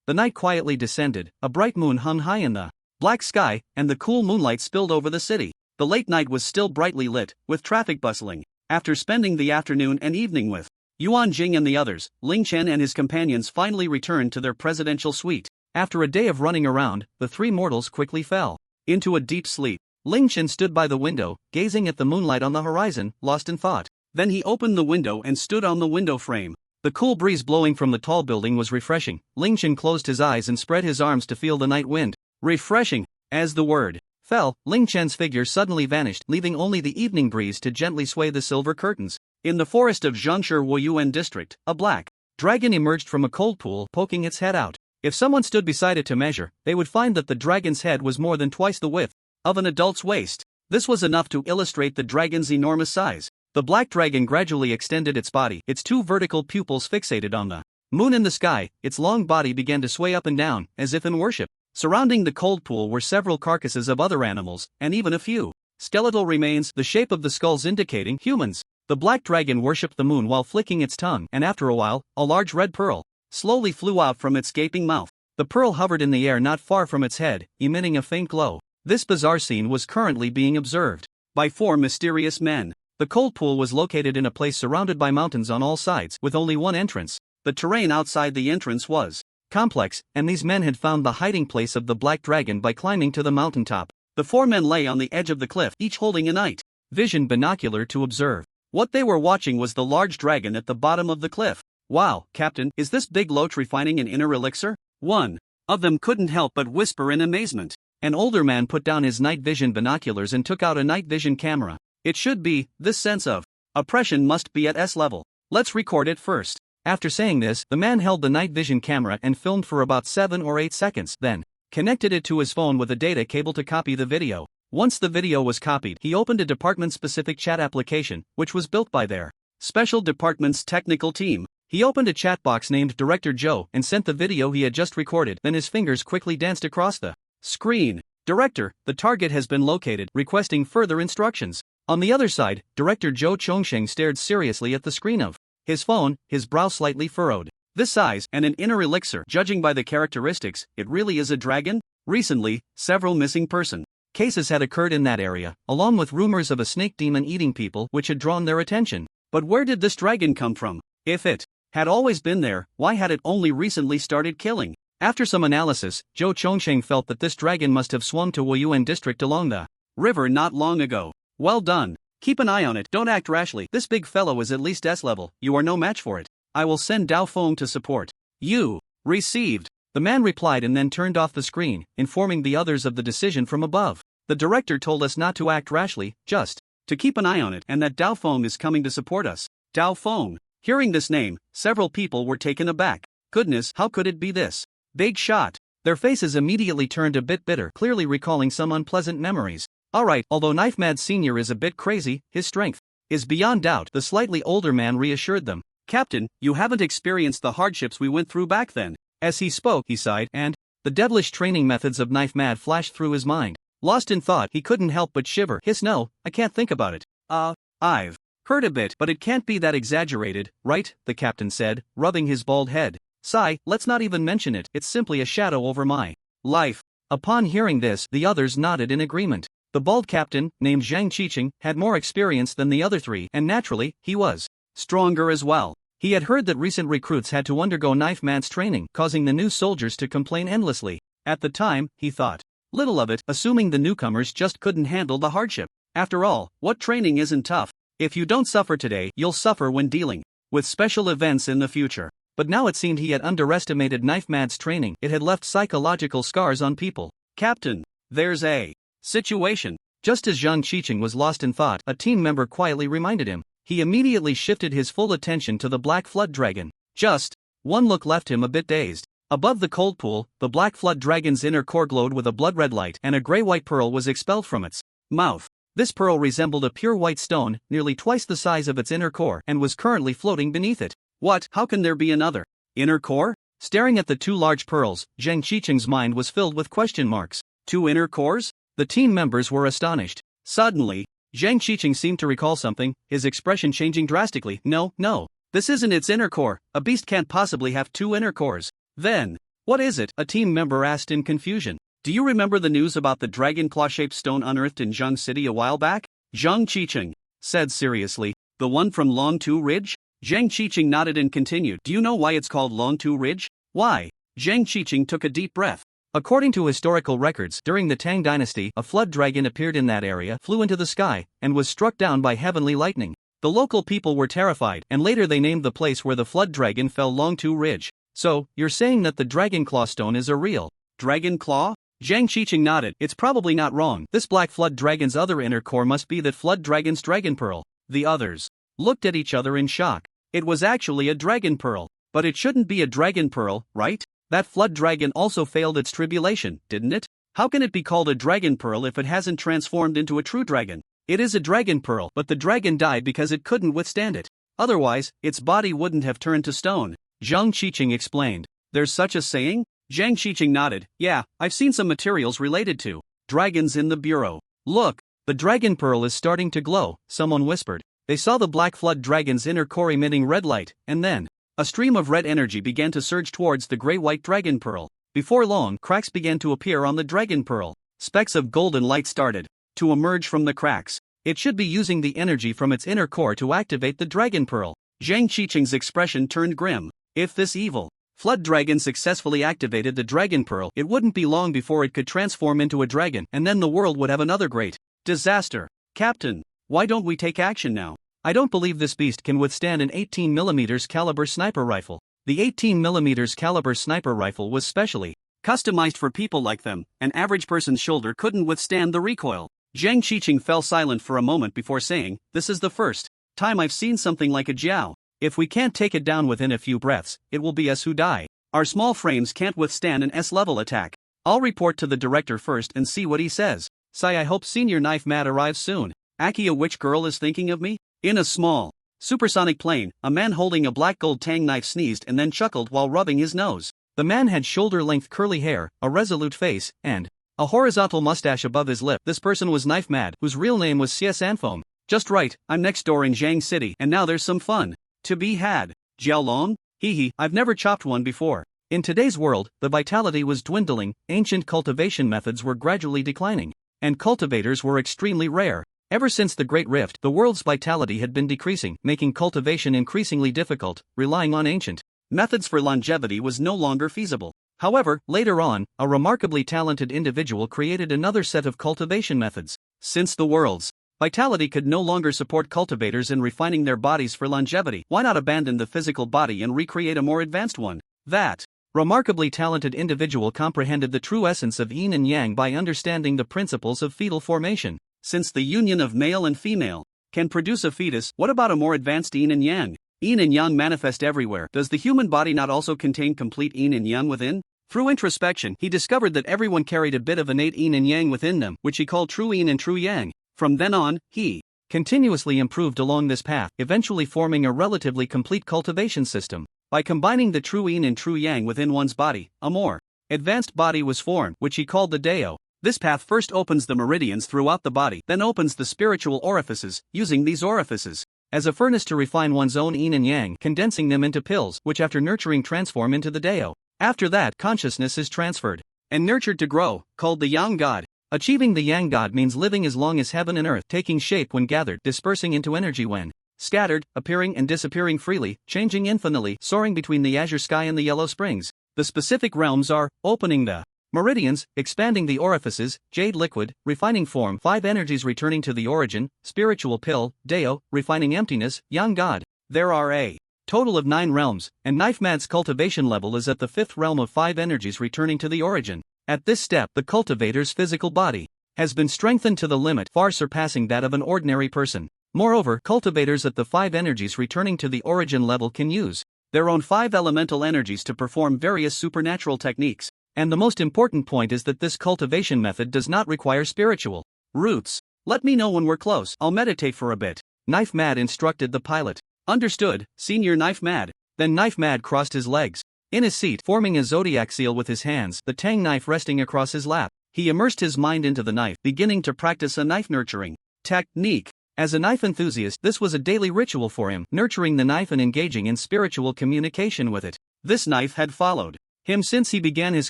The night quietly descended, a bright moon hung high in the black sky, and the cool moonlight spilled over the city. The late night was still brightly lit, with traffic bustling. After spending the afternoon and evening with Yuan Jing and the others, Ling Chen and his companions finally returned to their presidential suite. After a day of running around, the 3 mortals quickly fell into a deep sleep. Ling Chen stood by the window, gazing at the moonlight on the horizon, lost in thought. Then he opened the window and stood on the window frame. The cool breeze blowing from the tall building was refreshing. Ling Chen closed his eyes and spread his arms to feel the night wind. Refreshing. As the word fell, Ling Chen's figure suddenly vanished, leaving only the evening breeze to gently sway the silver curtains. In the forest of Zhangshi Woyuan district, a black dragon emerged from a cold pool, poking its head out. If someone stood beside it to measure, they would find that the dragon's head was more than twice the width of an adult's waist. This was enough to illustrate the dragon's enormous size. The black dragon gradually extended its body, its two vertical pupils fixated on the moon in the sky. Its long body began to sway up and down, as if in worship. Surrounding the cold pool were several carcasses of other animals, and even a few skeletal remains, the shape of the skulls indicating humans. The black dragon worshipped the moon while flicking its tongue, and after a while, a large red pearl slowly flew out from its gaping mouth. The pearl hovered in the air not far from its head, emitting a faint glow. This bizarre scene was currently being observed by four mysterious men. The cold pool was located in a place surrounded by mountains on all sides, with only one entrance. The terrain outside the entrance was complex, and these men had found the hiding place of the black dragon by climbing to the mountaintop. The four men lay on the edge of the cliff, each holding a night vision binocular to observe. What they were watching was the large dragon at the bottom of the cliff. "Wow, Captain, is this big loach refining an inner elixir?" One of them couldn't help but whisper in amazement. An older man put down his night vision binoculars and took out a night vision camera. "It should be, this sense of oppression must be at S level. Let's record it first." After saying this, the man held the night vision camera and filmed for about 7 or 8 seconds, then connected it to his phone with a data cable to copy the video. Once the video was copied, he opened a department-specific chat application, which was built by their special department's technical team. He opened a chat box named Director Joe and sent the video he had just recorded, then his fingers quickly danced across the screen. "Director, the target has been located, requesting further instructions." On the other side, Director Zhou Chongsheng stared seriously at the screen of his phone, his brow slightly furrowed. "This size, and an inner elixir, judging by the characteristics, it really is a dragon?" Recently, several missing person cases had occurred in that area, along with rumors of a snake demon eating people which had drawn their attention. But where did this dragon come from? If it had always been there, why had it only recently started killing? After some analysis, Zhou Chongsheng felt that this dragon must have swum to Woyuan district along the river not long ago. "Well done. Keep an eye on it, don't act rashly. This big fellow is at least S level, you are no match for it. I will send Dao Feng to support you." Received. The man replied and then turned off the screen, informing the others of the decision from above. "The director told us not to act rashly, just to keep an eye on it, and that Dao Feng is coming to support us." Dao Feng. Hearing this name, several people were taken aback. Goodness, how could it be this big shot? Their faces immediately turned a bit bitter, clearly recalling some unpleasant memories. "Alright, although Knife Mad Sr. is a bit crazy, his strength is beyond doubt," the slightly older man reassured them. "Captain, you haven't experienced the hardships we went through back then." As he spoke, he sighed, and the devilish training methods of Knife Mad flashed through his mind. Lost in thought, he couldn't help but shiver. "No, I can't think about it. I've heard a bit, but it can't be that exaggerated, right?" the captain said, rubbing his bald head. "Sigh, let's not even mention it, it's simply a shadow over my life." Upon hearing this, the others nodded in agreement. The bald captain, named Zhang Qiqing, had more experience than the other three, and naturally, he was stronger as well. He had heard that recent recruits had to undergo Knife Mad's training, causing the new soldiers to complain endlessly. At the time, he thought little of it, assuming the newcomers just couldn't handle the hardship. After all, what training isn't tough? If you don't suffer today, you'll suffer when dealing with special events in the future. But now it seemed he had underestimated Knife Mad's training. It had left psychological scars on people. "Captain, there's a situation." Just as Zhang Qiqing was lost in thought, a team member quietly reminded him. He immediately shifted his full attention to the black flood dragon. Just one look left him a bit dazed. Above the cold pool, the black flood dragon's inner core glowed with a blood-red light, and a gray-white pearl was expelled from its mouth. This pearl resembled a pure white stone, nearly twice the size of its inner core, and was currently floating beneath it. "What? How can there be another inner core?" Staring at the two large pearls, Zhang Qiqing's mind was filled with question marks. "Two inner cores?" The team members were astonished. Suddenly, Zhang Qiqing seemed to recall something, his expression changing drastically. No, this isn't its inner core. A beast can't possibly have two inner cores." "Then, what is it?" a team member asked in confusion. "Do you remember the news about the dragon claw-shaped stone unearthed in Zheng City a while back?" Zhang Qiqing said seriously. "The one from Longtu Ridge?" Zhang Qiqing nodded and continued. "Do you know why it's called Longtu Ridge?" "Why?" Zhang Qiqing took a deep breath. According to historical records, during the Tang dynasty, a flood dragon appeared in that area, flew into the sky, and was struck down by heavenly lightning. The local people were terrified, and later they named the place where the flood dragon fell Longtu Ridge. So, you're saying that the Dragon Claw stone is a real dragon claw? Zhang Qiqing nodded. It's probably not wrong. This black flood dragon's other inner core must be that flood dragon's dragon pearl. The others looked at each other in shock. It was actually a dragon pearl. But it shouldn't be a dragon pearl, right? That flood dragon also failed its tribulation, didn't it? How can it be called a dragon pearl if it hasn't transformed into a true dragon? It is a dragon pearl, but the dragon died because it couldn't withstand it. Otherwise, its body wouldn't have turned to stone. Zhang Qiqing explained. There's such a saying? Zhang Qiqing nodded. Yeah, I've seen some materials related to dragons in the bureau. Look, the dragon pearl is starting to glow, someone whispered. They saw the black flood dragon's inner core emitting red light, and then a stream of red energy began to surge towards the gray-white dragon pearl. Before long, cracks began to appear on the dragon pearl. Specks of golden light started to emerge from the cracks. It should be using the energy from its inner core to activate the dragon pearl. Zhang Qiqing's expression turned grim. If this evil flood dragon successfully activated the dragon pearl, it wouldn't be long before it could transform into a dragon, and then the world would have another great disaster. Captain, why don't we take action now? I don't believe this beast can withstand an 18mm caliber sniper rifle. The 18mm caliber sniper rifle was specially customized for people like them. An average person's shoulder couldn't withstand the recoil. Zhang Qiqing fell silent for a moment before saying, this is the first time I've seen something like a jiao. If we can't take it down within a few breaths, it will be us who die. Our small frames can't withstand an S-level attack. I'll report to the director first and see what he says. Sai, I hope Senior Knife Mad arrives soon. Aki, a witch girl is thinking of me? In a small supersonic plane, a man holding a black gold tang knife sneezed and then chuckled while rubbing his nose. The man had shoulder-length curly hair, a resolute face, and a horizontal mustache above his lip. This person was Knife Mad, whose real name was Xie Sanfeng. Just right, I'm next door in Zhang City, and now there's some fun to be had. Jiaolong? Hee, I've never chopped one before. In today's world, the vitality was dwindling, ancient cultivation methods were gradually declining, and cultivators were extremely rare. Ever since the Great Rift, the world's vitality had been decreasing, making cultivation increasingly difficult. Relying on ancient methods for longevity was no longer feasible. However, later on, a remarkably talented individual created another set of cultivation methods. Since the world's vitality could no longer support cultivators in refining their bodies for longevity, why not abandon the physical body and recreate a more advanced one? That remarkably talented individual comprehended the true essence of yin and yang by understanding the principles of fetal formation. Since the union of male and female can produce a fetus, what about a more advanced yin and yang? Yin and yang manifest everywhere. Does the human body not also contain complete yin and yang within? Through introspection, he discovered that everyone carried a bit of innate yin and yang within them, which he called true yin and true yang. From then on, he continuously improved along this path, eventually forming a relatively complete cultivation system. By combining the true yin and true yang within one's body, a more advanced body was formed, which he called the Dao. This path first opens the meridians throughout the body, then opens the spiritual orifices, using these orifices as a furnace to refine one's own yin and yang, condensing them into pills, which after nurturing transform into the Dao. After that, consciousness is transferred and nurtured to grow, called the Yang God. Achieving the Yang God means living as long as heaven and earth, taking shape when gathered, dispersing into energy when scattered, appearing and disappearing freely, changing infinitely, soaring between the azure sky and the yellow springs. The specific realms are opening the meridians, expanding the orifices, jade liquid, refining form, 5 energies returning to the origin, spiritual pill, Dao, refining emptiness, Yang God. There are a total of 9 realms, and Knife Mad's cultivation level is at the 5th realm of 5 energies returning to the origin. At this step, the cultivator's physical body has been strengthened to the limit, far surpassing that of an ordinary person. Moreover, cultivators at the 5 energies returning to the origin level can use their own 5 elemental energies to perform various supernatural techniques. And the most important point is that this cultivation method does not require spiritual roots. Let me know when we're close. I'll meditate for a bit. Knife Mad instructed the pilot. Understood, Senior Knife Mad. Then Knife Mad crossed his legs in his seat, forming a zodiac seal with his hands, the tang knife resting across his lap. He immersed his mind into the knife, beginning to practice a knife nurturing technique. As a knife enthusiast, this was a daily ritual for him, nurturing the knife and engaging in spiritual communication with it. This knife had followed him since he began his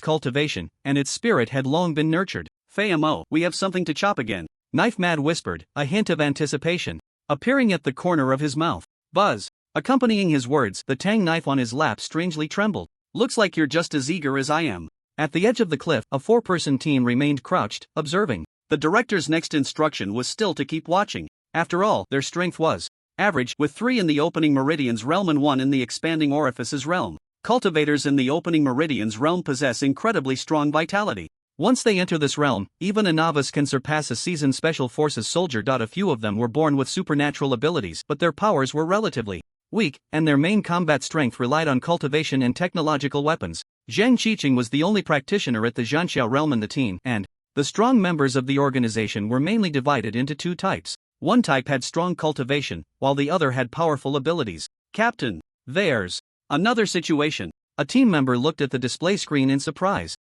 cultivation, and its spirit had long been nurtured. Famo, we have something to chop again. Knife Mad whispered, a hint of anticipation appearing at the corner of his mouth. Buzz. Accompanying his words, the tang knife on his lap strangely trembled. Looks like you're just as eager as I am. At the edge of the cliff, a four-person team remained crouched, observing. The director's next instruction was still to keep watching. After all, their strength was average, with 3 in the opening meridian's realm and 1 in the expanding orifice's realm. Cultivators in the opening meridian's realm possess incredibly strong vitality. Once they enter this realm, even a novice can surpass a seasoned special forces soldier. A few of them were born with supernatural abilities, but their powers were relatively weak, and their main combat strength relied on cultivation and technological weapons. Zheng Qiqing was the only practitioner at the Zhanxiao realm in the team, and the strong members of the organization were mainly divided into 2 types. One type had strong cultivation, while the other had powerful abilities. Captain, there's another situation. A team member looked at the display screen in surprise.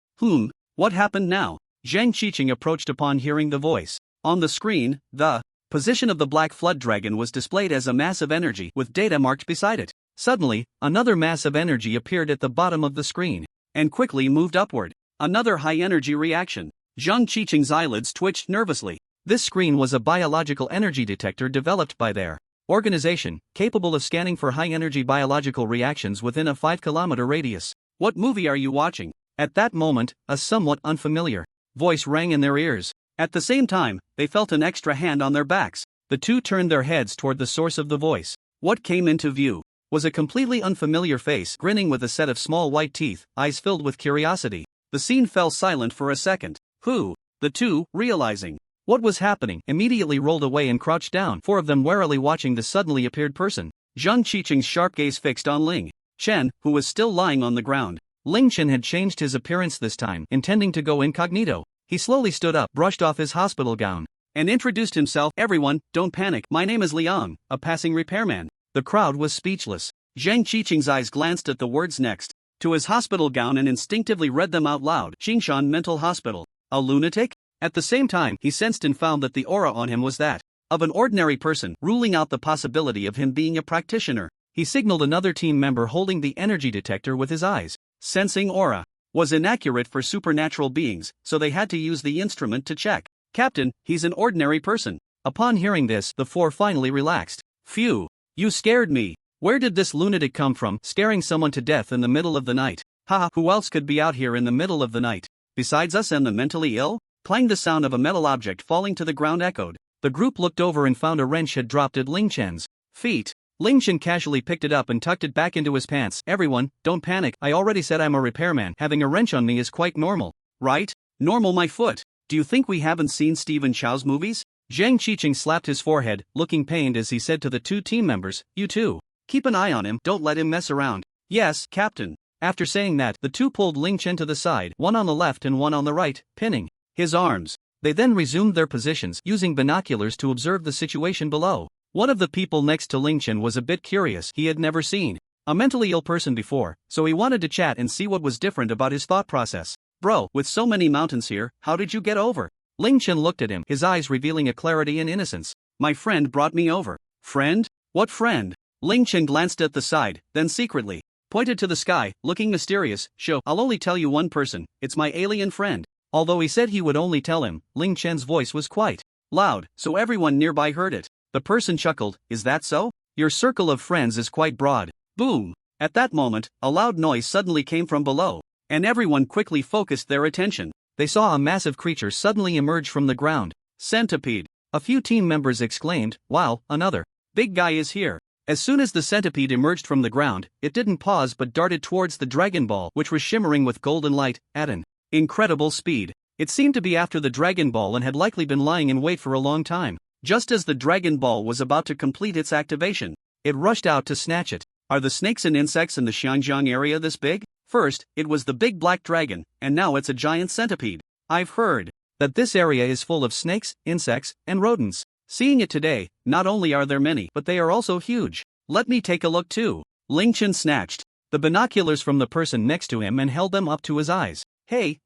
What happened now? Zheng Qiqing approached upon hearing the voice. On the screen, the position of the Black Flood Dragon was displayed as a mass of energy with data marked beside it. Suddenly, another mass of energy appeared at the bottom of the screen and quickly moved upward. Another high-energy reaction. Zheng Qiqing's eyelids twitched nervously. This screen was a biological energy detector developed by their organization, capable of scanning for high-energy biological reactions within a 5-kilometer radius. What movie are you watching? At that moment, a somewhat unfamiliar voice rang in their ears. At the same time, they felt an extra hand on their backs. The two turned their heads toward the source of the voice. What came into view was a completely unfamiliar face grinning with a set of small white teeth, eyes filled with curiosity. The scene fell silent for a second. The two, realizing what was happening, immediately rolled away and crouched down, 4 of them warily watching the suddenly appeared person. Zheng Qiqing's sharp gaze fixed on Ling Chen, who was still lying on the ground. Ling Chen had changed his appearance this time, intending to go incognito. He slowly stood up, brushed off his hospital gown, and introduced himself. Everyone, don't panic, my name is Liang, a passing repairman. The crowd was speechless. Zheng Qiqing's eyes glanced at the words next to his hospital gown and instinctively read them out loud. Qingshan Mental Hospital. A lunatic? At the same time, he sensed and found that the aura on him was that of an ordinary person, ruling out the possibility of him being a practitioner. He signaled another team member holding the energy detector with his eyes. Sensing aura was inaccurate for supernatural beings, so they had to use the instrument to check. Captain, he's an ordinary person. Upon hearing this, the 4 finally relaxed. Phew. You scared me. Where did this lunatic come from, scaring someone to death in the middle of the night? Haha, who else could be out here in the middle of the night? Besides us and the mentally ill? Clang. The sound of a metal object falling to the ground echoed. The group looked over and found a wrench had dropped at Ling Chen's feet. Ling Chen casually picked it up and tucked it back into his pants. Everyone, don't panic, I already said I'm a repairman. Having a wrench on me is quite normal. Right? Normal my foot. Do you think we haven't seen Stephen Chow's movies? Zheng Qiqing slapped his forehead, looking pained as he said to the 2 team members, you too. Keep an eye on him, don't let him mess around. Yes, Captain. After saying that, the 2 pulled Ling Chen to the side, one on the left and one on the right, pinning his arms. They then resumed their positions, using binoculars to observe the situation below. One of the people next to Ling Chen was a bit curious. He had never seen a mentally ill person before, so he wanted to chat and see what was different about his thought process. Bro, with so many mountains here, how did you get over? Ling Chen looked at him, his eyes revealing a clarity and innocence. My friend brought me over. Friend? What friend? Ling Chen glanced at the side, then secretly pointed to the sky, looking mysterious. I'll only tell you one person, it's my alien friend. Although he said he would only tell him, Ling Chen's voice was quite loud, so everyone nearby heard it. The person chuckled, is that so? Your circle of friends is quite broad. Boom! At that moment, a loud noise suddenly came from below, and everyone quickly focused their attention. They saw a massive creature suddenly emerge from the ground. Centipede! A few team members exclaimed, wow, another big guy is here. As soon as the centipede emerged from the ground, it didn't pause but darted towards the Dragon Ball, which was shimmering with golden light, at an incredible speed. It seemed to be after the Dragon Ball and had likely been lying in wait for a long time. Just as the Dragon Ball was about to complete its activation, it rushed out to snatch it. Are the snakes and insects in the Xinjiang area this big? First, it was the big black dragon, and now it's a giant centipede. I've heard that this area is full of snakes, insects, and rodents. Seeing it today, not only are there many, but they are also huge. Let me take a look too. Ling Chen snatched the binoculars from the person next to him and held them up to his eyes. Hey,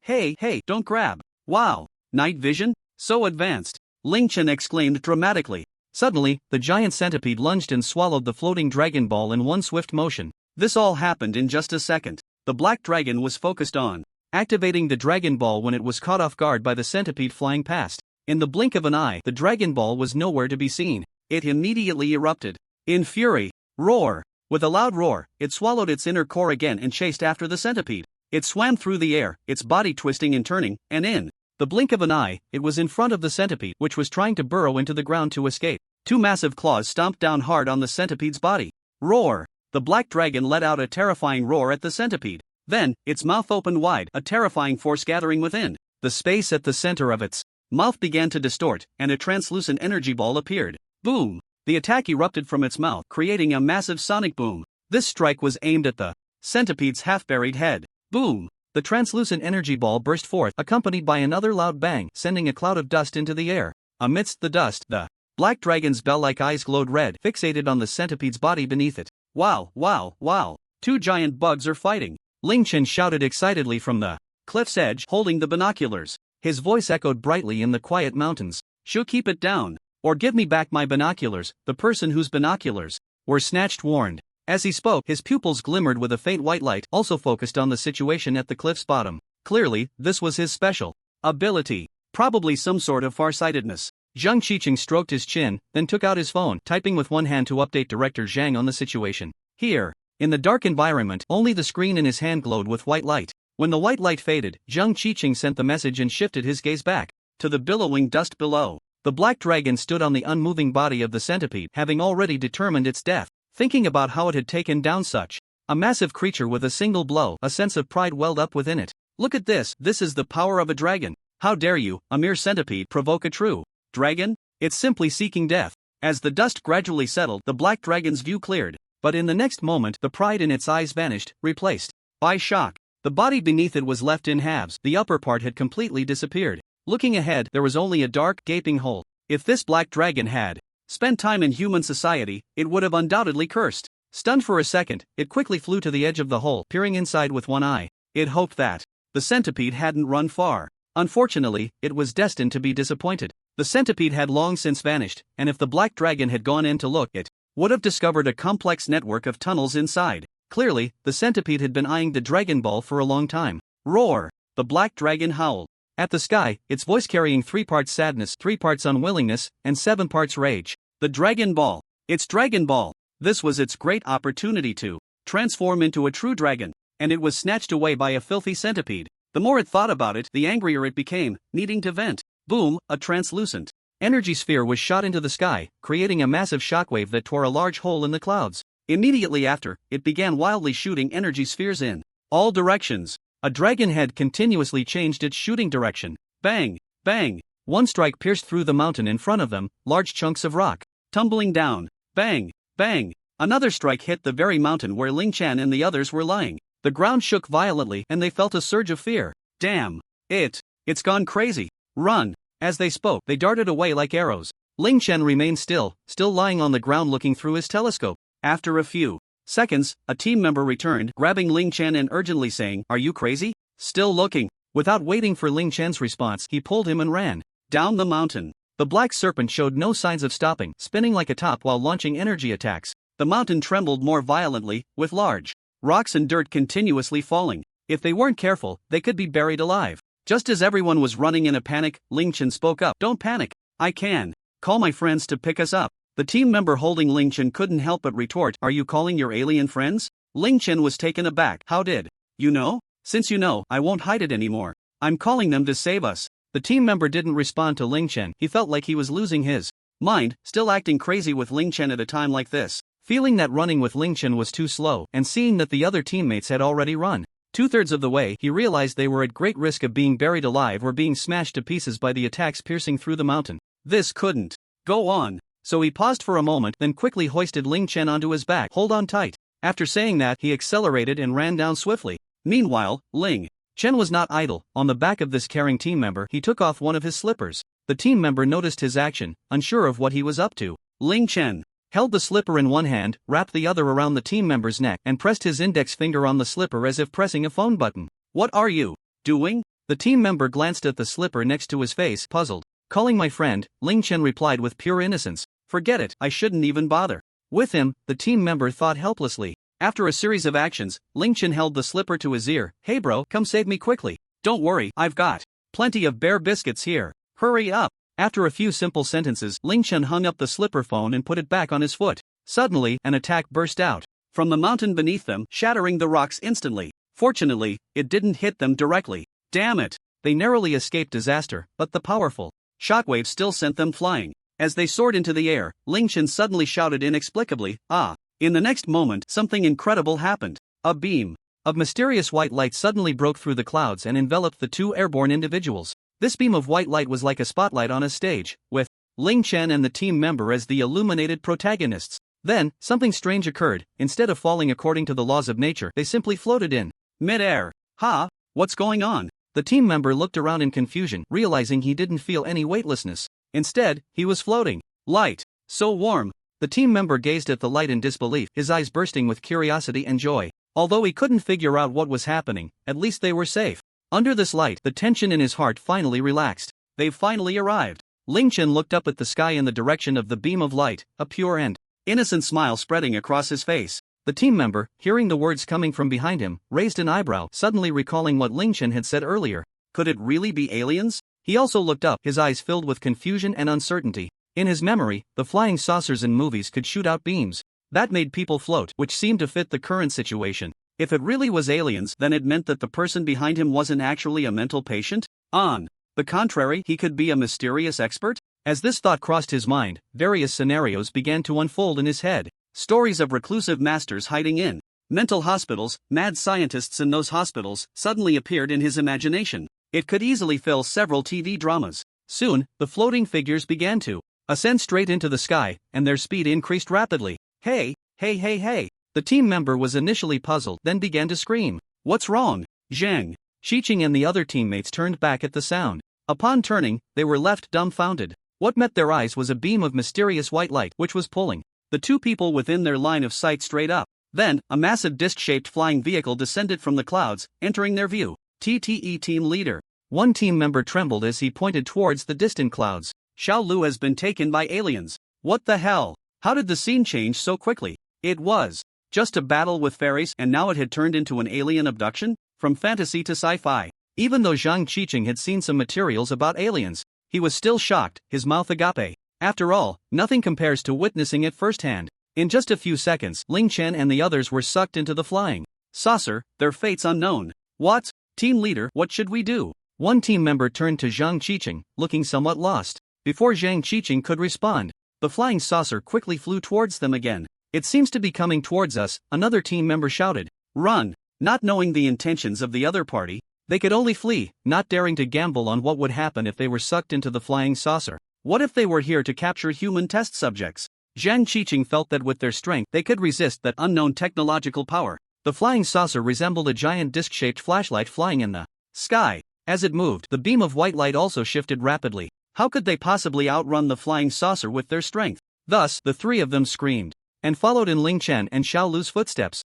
don't grab. Wow, night vision? So advanced. Ling Chen exclaimed dramatically. Suddenly, the giant centipede lunged and swallowed the floating Dragon Ball in one swift motion. This all happened in just a second. The black dragon was focused on activating the Dragon Ball when it was caught off guard by the centipede flying past. In the blink of an eye, the Dragon Ball was nowhere to be seen. It immediately erupted in fury. Roar! With a loud roar, it swallowed its inner core again and chased after the centipede. It swam through the air, its body twisting and turning, and in the blink of an eye, it was in front of the centipede, which was trying to burrow into the ground to escape. Two massive claws stomped down hard on the centipede's body. Roar! The black dragon let out a terrifying roar at the centipede. Then, its mouth opened wide, a terrifying force gathering within. The space at the center of its mouth began to distort, and a translucent energy ball appeared. Boom! The attack erupted from its mouth, creating a massive sonic boom. This strike was aimed at the centipede's half-buried head. Boom! The translucent energy ball burst forth, accompanied by another loud bang, sending a cloud of dust into the air. Amidst the dust, the black dragon's bell-like eyes glowed red, fixated on the centipede's body beneath it. Wow, wow, wow! Two giant bugs are fighting! Ling Chen shouted excitedly from the cliff's edge, holding the binoculars. His voice echoed brightly in the quiet mountains. Should keep it down, or give me back my binoculars. The person whose binoculars were snatched warned. As he spoke, his pupils glimmered with a faint white light, also focused on the situation at the cliff's bottom. Clearly, this was his special ability. Probably some sort of farsightedness. Zhang Qiqing stroked his chin, then took out his phone, typing with one hand to update Director Zhang on the situation. Here, in the dark environment, only the screen in his hand glowed with white light. When the white light faded, Zhang Qiqing sent the message and shifted his gaze back to the billowing dust below. The black dragon stood on the unmoving body of the centipede, having already determined its death. Thinking about how it had taken down such a massive creature with a single blow, a sense of pride welled up within it. Look at this, this is the power of a dragon. How dare you, a mere centipede, provoke a true dragon? It's simply seeking death. As the dust gradually settled, the black dragon's view cleared, but in the next moment the pride in its eyes vanished, replaced by shock. The body beneath it was left in halves, the upper part had completely disappeared. Looking ahead, there was only a dark, gaping hole. If this black dragon had spent time in human society, it would have undoubtedly cursed. Stunned for a second, it quickly flew to the edge of the hole, peering inside with one eye. It hoped that the centipede hadn't run far. Unfortunately, it was destined to be disappointed. The centipede had long since vanished, and if the black dragon had gone in to look, it would have discovered a complex network of tunnels inside. Clearly, the centipede had been eyeing the Dragon Ball for a long time. Roar! The black dragon howled at the sky, its voice carrying 3 parts sadness, 3 parts unwillingness, and 7 parts rage. The Dragon Ball! It's Dragon Ball! This was its great opportunity to transform into a true dragon, and it was snatched away by a filthy centipede. The more it thought about it, the angrier it became, needing to vent. Boom! A translucent energy sphere was shot into the sky, creating a massive shockwave that tore a large hole in the clouds. Immediately after, it began wildly shooting energy spheres in all directions. A dragon head continuously changed its shooting direction. Bang! Bang! One strike pierced through the mountain in front of them, large chunks of rock tumbling down. Bang! Bang! Another strike hit the very mountain where Ling Chen and the others were lying. The ground shook violently and they felt a surge of fear. Damn! It's gone crazy! Run! As they spoke, they darted away like arrows. Ling Chen remained still lying on the ground looking through his telescope. After a few seconds, a team member returned, grabbing Ling Chen and urgently saying, "Are you crazy? Still looking?" Without waiting for Ling Chen's response, he pulled him and ran down the mountain. The black serpent showed no signs of stopping, spinning like a top while launching energy attacks. The mountain trembled more violently, with large rocks and dirt continuously falling. If they weren't careful, they could be buried alive. Just as everyone was running in a panic, Ling Chen spoke up. "Don't panic. I can call my friends to pick us up." The team member holding Ling Chen couldn't help but retort, "Are you calling your alien friends?" Ling Chen was taken aback. "How did you know?" "Since you know, I won't hide it anymore. I'm calling them to save us." The team member didn't respond to Ling Chen. He felt like he was losing his mind, still acting crazy with Ling Chen at a time like this. Feeling that running with Ling Chen was too slow, and seeing that the other teammates had already run 2/3 of the way, he realized they were at great risk of being buried alive or being smashed to pieces by the attacks piercing through the mountain. This couldn't go on. So he paused for a moment, then quickly hoisted Ling Chen onto his back. "Hold on tight." After saying that, he accelerated and ran down swiftly. Meanwhile, Ling Chen was not idle. On the back of this caring team member, he took off one of his slippers. The team member noticed his action, unsure of what he was up to. Ling Chen held the slipper in one hand, wrapped the other around the team member's neck, and pressed his index finger on the slipper as if pressing a phone button. "What are you doing?" The team member glanced at the slipper next to his face, puzzled. "Calling my friend," Ling Chen replied with pure innocence. "Forget it, I shouldn't even bother with him," the team member thought helplessly. After a series of actions, Ling Chen held the slipper to his ear. "Hey bro, come save me quickly. Don't worry, I've got plenty of bear biscuits here. Hurry up." After a few simple sentences, Ling Chen hung up the slipper phone and put it back on his foot. Suddenly, an attack burst out from the mountain beneath them, shattering the rocks instantly. Fortunately, it didn't hit them directly. Damn it! They narrowly escaped disaster, but the powerful shockwave still sent them flying. As they soared into the air, Ling Chen suddenly shouted inexplicably, "Ah!" In the next moment, something incredible happened. A beam of mysterious white light suddenly broke through the clouds and enveloped the two airborne individuals. This beam of white light was like a spotlight on a stage, with Ling Chen and the team member as the illuminated protagonists. Then, something strange occurred. Instead of falling according to the laws of nature, they simply floated in mid-air. Ha! What's going on? The team member looked around in confusion, realizing he didn't feel any weightlessness. Instead, he was floating. Light. So warm. The team member gazed at the light in disbelief, his eyes bursting with curiosity and joy. Although he couldn't figure out what was happening, at least they were safe. Under this light, the tension in his heart finally relaxed. They've finally arrived. Ling Chen looked up at the sky in the direction of the beam of light, a pure and innocent smile spreading across his face. The team member, hearing the words coming from behind him, raised an eyebrow, suddenly recalling what Ling Chen had said earlier. Could it really be aliens? He also looked up, his eyes filled with confusion and uncertainty. In his memory, the flying saucers in movies could shoot out beams that made people float, which seemed to fit the current situation. If it really was aliens, then it meant that the person behind him wasn't actually a mental patient? On the contrary, he could be a mysterious expert? As this thought crossed his mind, various scenarios began to unfold in his head. Stories of reclusive masters hiding in mental hospitals, mad scientists in those hospitals, suddenly appeared in his imagination. It could easily fill several TV dramas. Soon, the floating figures began to ascend straight into the sky, and their speed increased rapidly. Hey! The team member was initially puzzled, then began to scream. What's wrong? Zhang Xiqing and the other teammates turned back at the sound. Upon turning, they were left dumbfounded. What met their eyes was a beam of mysterious white light, which was pulling the two people within their line of sight straight up. Then, a massive disc-shaped flying vehicle descended from the clouds, entering their view. TTE team leader. One team member trembled as he pointed towards the distant clouds. Xiao Lu has been taken by aliens. What the hell? How did the scene change so quickly? It was just a battle with fairies, and now it had turned into an alien abduction? From fantasy to sci-fi. Even though Zhang Qiqing had seen some materials about aliens, he was still shocked, his mouth agape. After all, nothing compares to witnessing it firsthand. In just a few seconds, Ling Chen and the others were sucked into the flying saucer, their fates unknown. What? Team leader, what should we do? One team member turned to Zhang Qiqing, looking somewhat lost. Before Zhang Qiqing could respond, the flying saucer quickly flew towards them again. It seems to be coming towards us, another team member shouted. Run! Not knowing the intentions of the other party, they could only flee, not daring to gamble on what would happen if they were sucked into the flying saucer. What if they were here to capture human test subjects? Zhang Qiqing felt that with their strength they could resist that unknown technological power. The flying saucer resembled a giant disc-shaped flashlight flying in the sky. As it moved, the beam of white light also shifted rapidly. How could they possibly outrun the flying saucer with their strength? Thus, the three of them screamed and followed in Ling Chen and Xiao Lu's footsteps.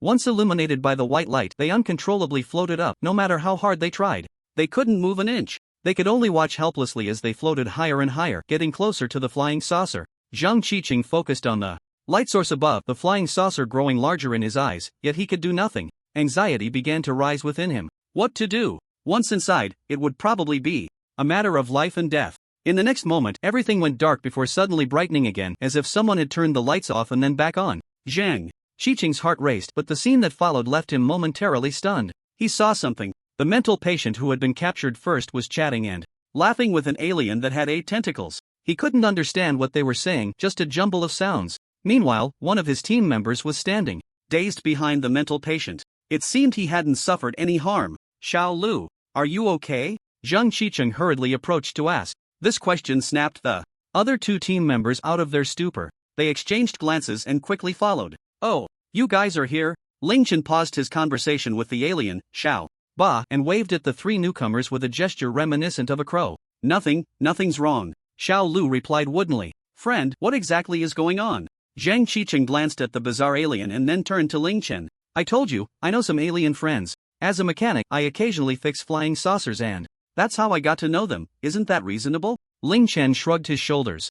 Once illuminated by the white light, they uncontrollably floated up, no matter how hard they tried. They couldn't move an inch. They could only watch helplessly as they floated higher and higher, getting closer to the flying saucer. Zhang Qiqing focused on the light source above, the flying saucer growing larger in his eyes, yet he could do nothing. Anxiety began to rise within him. What to do? Once inside, it would probably be a matter of life and death. In the next moment, everything went dark before suddenly brightening again, as if someone had turned the lights off and then back on. Zhang Qiqing's heart raced, but the scene that followed left him momentarily stunned. He saw something. The mental patient who had been captured first was chatting and laughing with an alien that had 8 tentacles. He couldn't understand what they were saying, just a jumble of sounds. Meanwhile, one of his team members was standing, dazed behind the mental patient. It seemed he hadn't suffered any harm. Xiao Lu, are you okay? Zhang Qiqing hurriedly approached to ask. This question snapped the other 2 team members out of their stupor. They exchanged glances and quickly followed. Oh, you guys are here? Ling Chen paused his conversation with the alien, Xiao Ba, and waved at the 3 newcomers with a gesture reminiscent of a crow. Nothing's wrong. Xiao Lu replied woodenly. Friend, what exactly is going on? Zhang Qiqing glanced at the bizarre alien and then turned to Ling Chen. I told you, I know some alien friends. As a mechanic, I occasionally fix flying saucers and that's how I got to know them. Isn't that reasonable? Ling Chen shrugged his shoulders.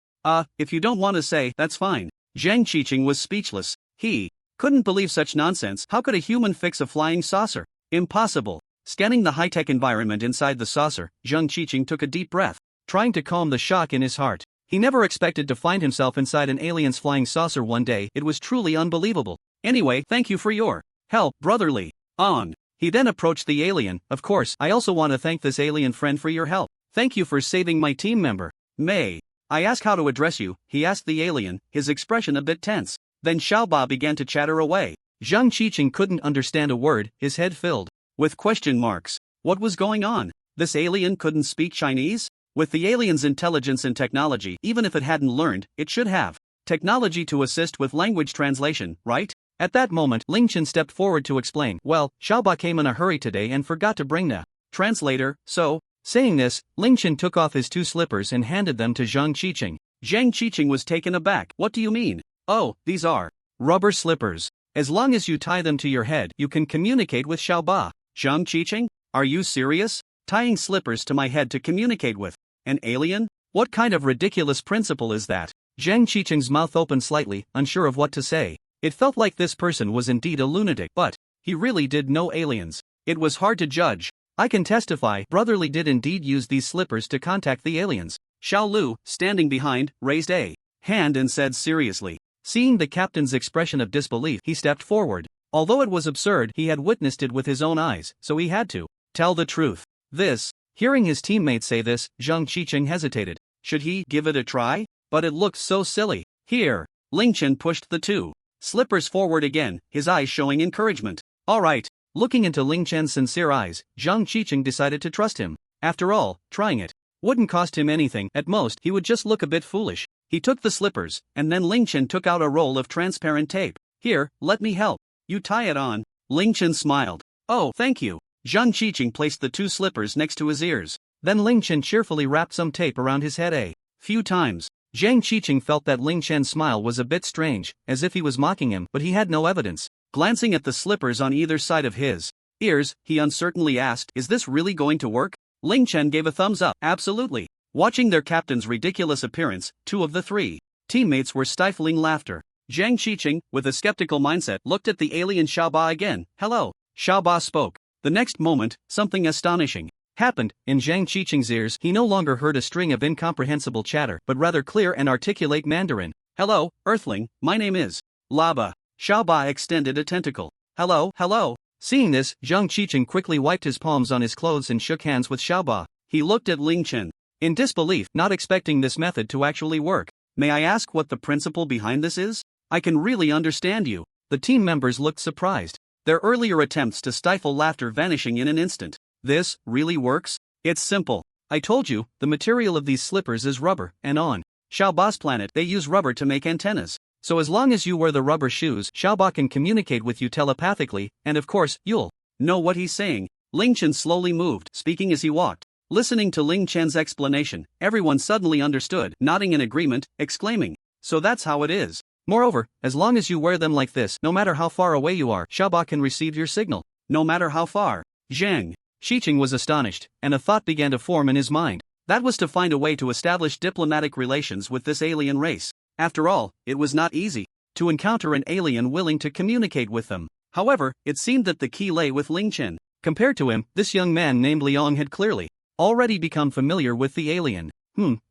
If you don't want to say, that's fine. Zhang Qiqing was speechless. He couldn't believe such nonsense. How could a human fix a flying saucer? Impossible. Scanning the high-tech environment inside the saucer, Zhang Qiqing took a deep breath, trying to calm the shock in his heart. He never expected to find himself inside an alien's flying saucer one day. It was truly unbelievable. Anyway, thank you for your help, brotherly. On. He then approached the alien. Of course, I also want to thank this alien friend for your help. Thank you for saving my team member. May I ask how to address you? He asked the alien, his expression a bit tense. Then Xiaoba began to chatter away. Zhang Qiqing couldn't understand a word, his head filled with question marks. What was going on? This alien couldn't speak Chinese? With the alien's intelligence and technology, even if it hadn't learned, it should have technology to assist with language translation, right? At that moment, Ling Chen stepped forward to explain. Well, Xiaoba came in a hurry today and forgot to bring the translator, so. Saying this, Ling Chen took off his 2 slippers and handed them to Zhang Qiqing. Zhang Qiqing was taken aback. What do you mean? Oh, these are rubber slippers. As long as you tie them to your head, you can communicate with Xiaoba. Zhang Qiqing? Are you serious? Tying slippers to my head to communicate with an alien? What kind of ridiculous principle is that? Zhang Qiqing's mouth opened slightly, unsure of what to say. It felt like this person was indeed a lunatic, but he really did know aliens. It was hard to judge. I can testify, Brotherly did indeed use these slippers to contact the aliens. Xiao Lu, standing behind, raised a hand and said seriously. Seeing the captain's expression of disbelief, he stepped forward. Although it was absurd, he had witnessed it with his own eyes, so he had to tell the truth. Hearing his teammates say this, Zhang Qiqing hesitated. Should he give it a try? But it looked so silly. Here, Ling Chen pushed the 2 slippers forward again, his eyes showing encouragement. Alright. Looking into Ling Chen's sincere eyes, Zhang Qiqing decided to trust him. After all, trying it wouldn't cost him anything, at most he would just look a bit foolish. He took the slippers, and then Ling Chen took out a roll of transparent tape. Here, let me help. You tie it on. Ling Chen smiled. Oh, thank you. Zhang Qiqing placed the 2 slippers next to his ears. Then Ling Chen cheerfully wrapped some tape around his head a few times. Zhang Qiqing felt that Ling Chen's smile was a bit strange, as if he was mocking him, but he had no evidence. Glancing at the slippers on either side of his ears, he uncertainly asked, is this really going to work? Ling Chen gave a thumbs up. Absolutely. Watching their captain's ridiculous appearance, 2 of the 3 teammates were stifling laughter. Zhang Qiqing, with a skeptical mindset, looked at the alien Xiaoba again. Hello. Xiaoba spoke. The next moment, something astonishing happened. In Zhang Qiqing's ears, he no longer heard a string of incomprehensible chatter, but rather clear and articulate Mandarin. Hello, Earthling, my name is Laba. Xiaoba extended a tentacle. Hello, hello. Seeing this, Zhang Qiqing quickly wiped his palms on his clothes and shook hands with Xiaoba. He looked at Ling Chen in disbelief, not expecting this method to actually work. May I ask what the principle behind this is? I can really understand you. The team members looked surprised. Their earlier attempts to stifle laughter vanishing in an instant. This really works? It's simple. I told you, the material of these slippers is rubber, and on Xiaoba's planet they use rubber to make antennas. So as long as you wear the rubber shoes, Xiaoba can communicate with you telepathically, and of course, you'll know what he's saying. Ling Chen slowly moved, speaking as he walked. Listening to Ling Chen's explanation, everyone suddenly understood, nodding in agreement, exclaiming, so that's how it is. Moreover, as long as you wear them like this, no matter how far away you are, Xiaoba can receive your signal. No matter how far. Zhang Qiqing was astonished, and a thought began to form in his mind. That was to find a way to establish diplomatic relations with this alien race. After all, it was not easy to encounter an alien willing to communicate with them. However, it seemed that the key lay with Ling Chen. Compared to him, this young man named Liang had clearly already become familiar with the alien.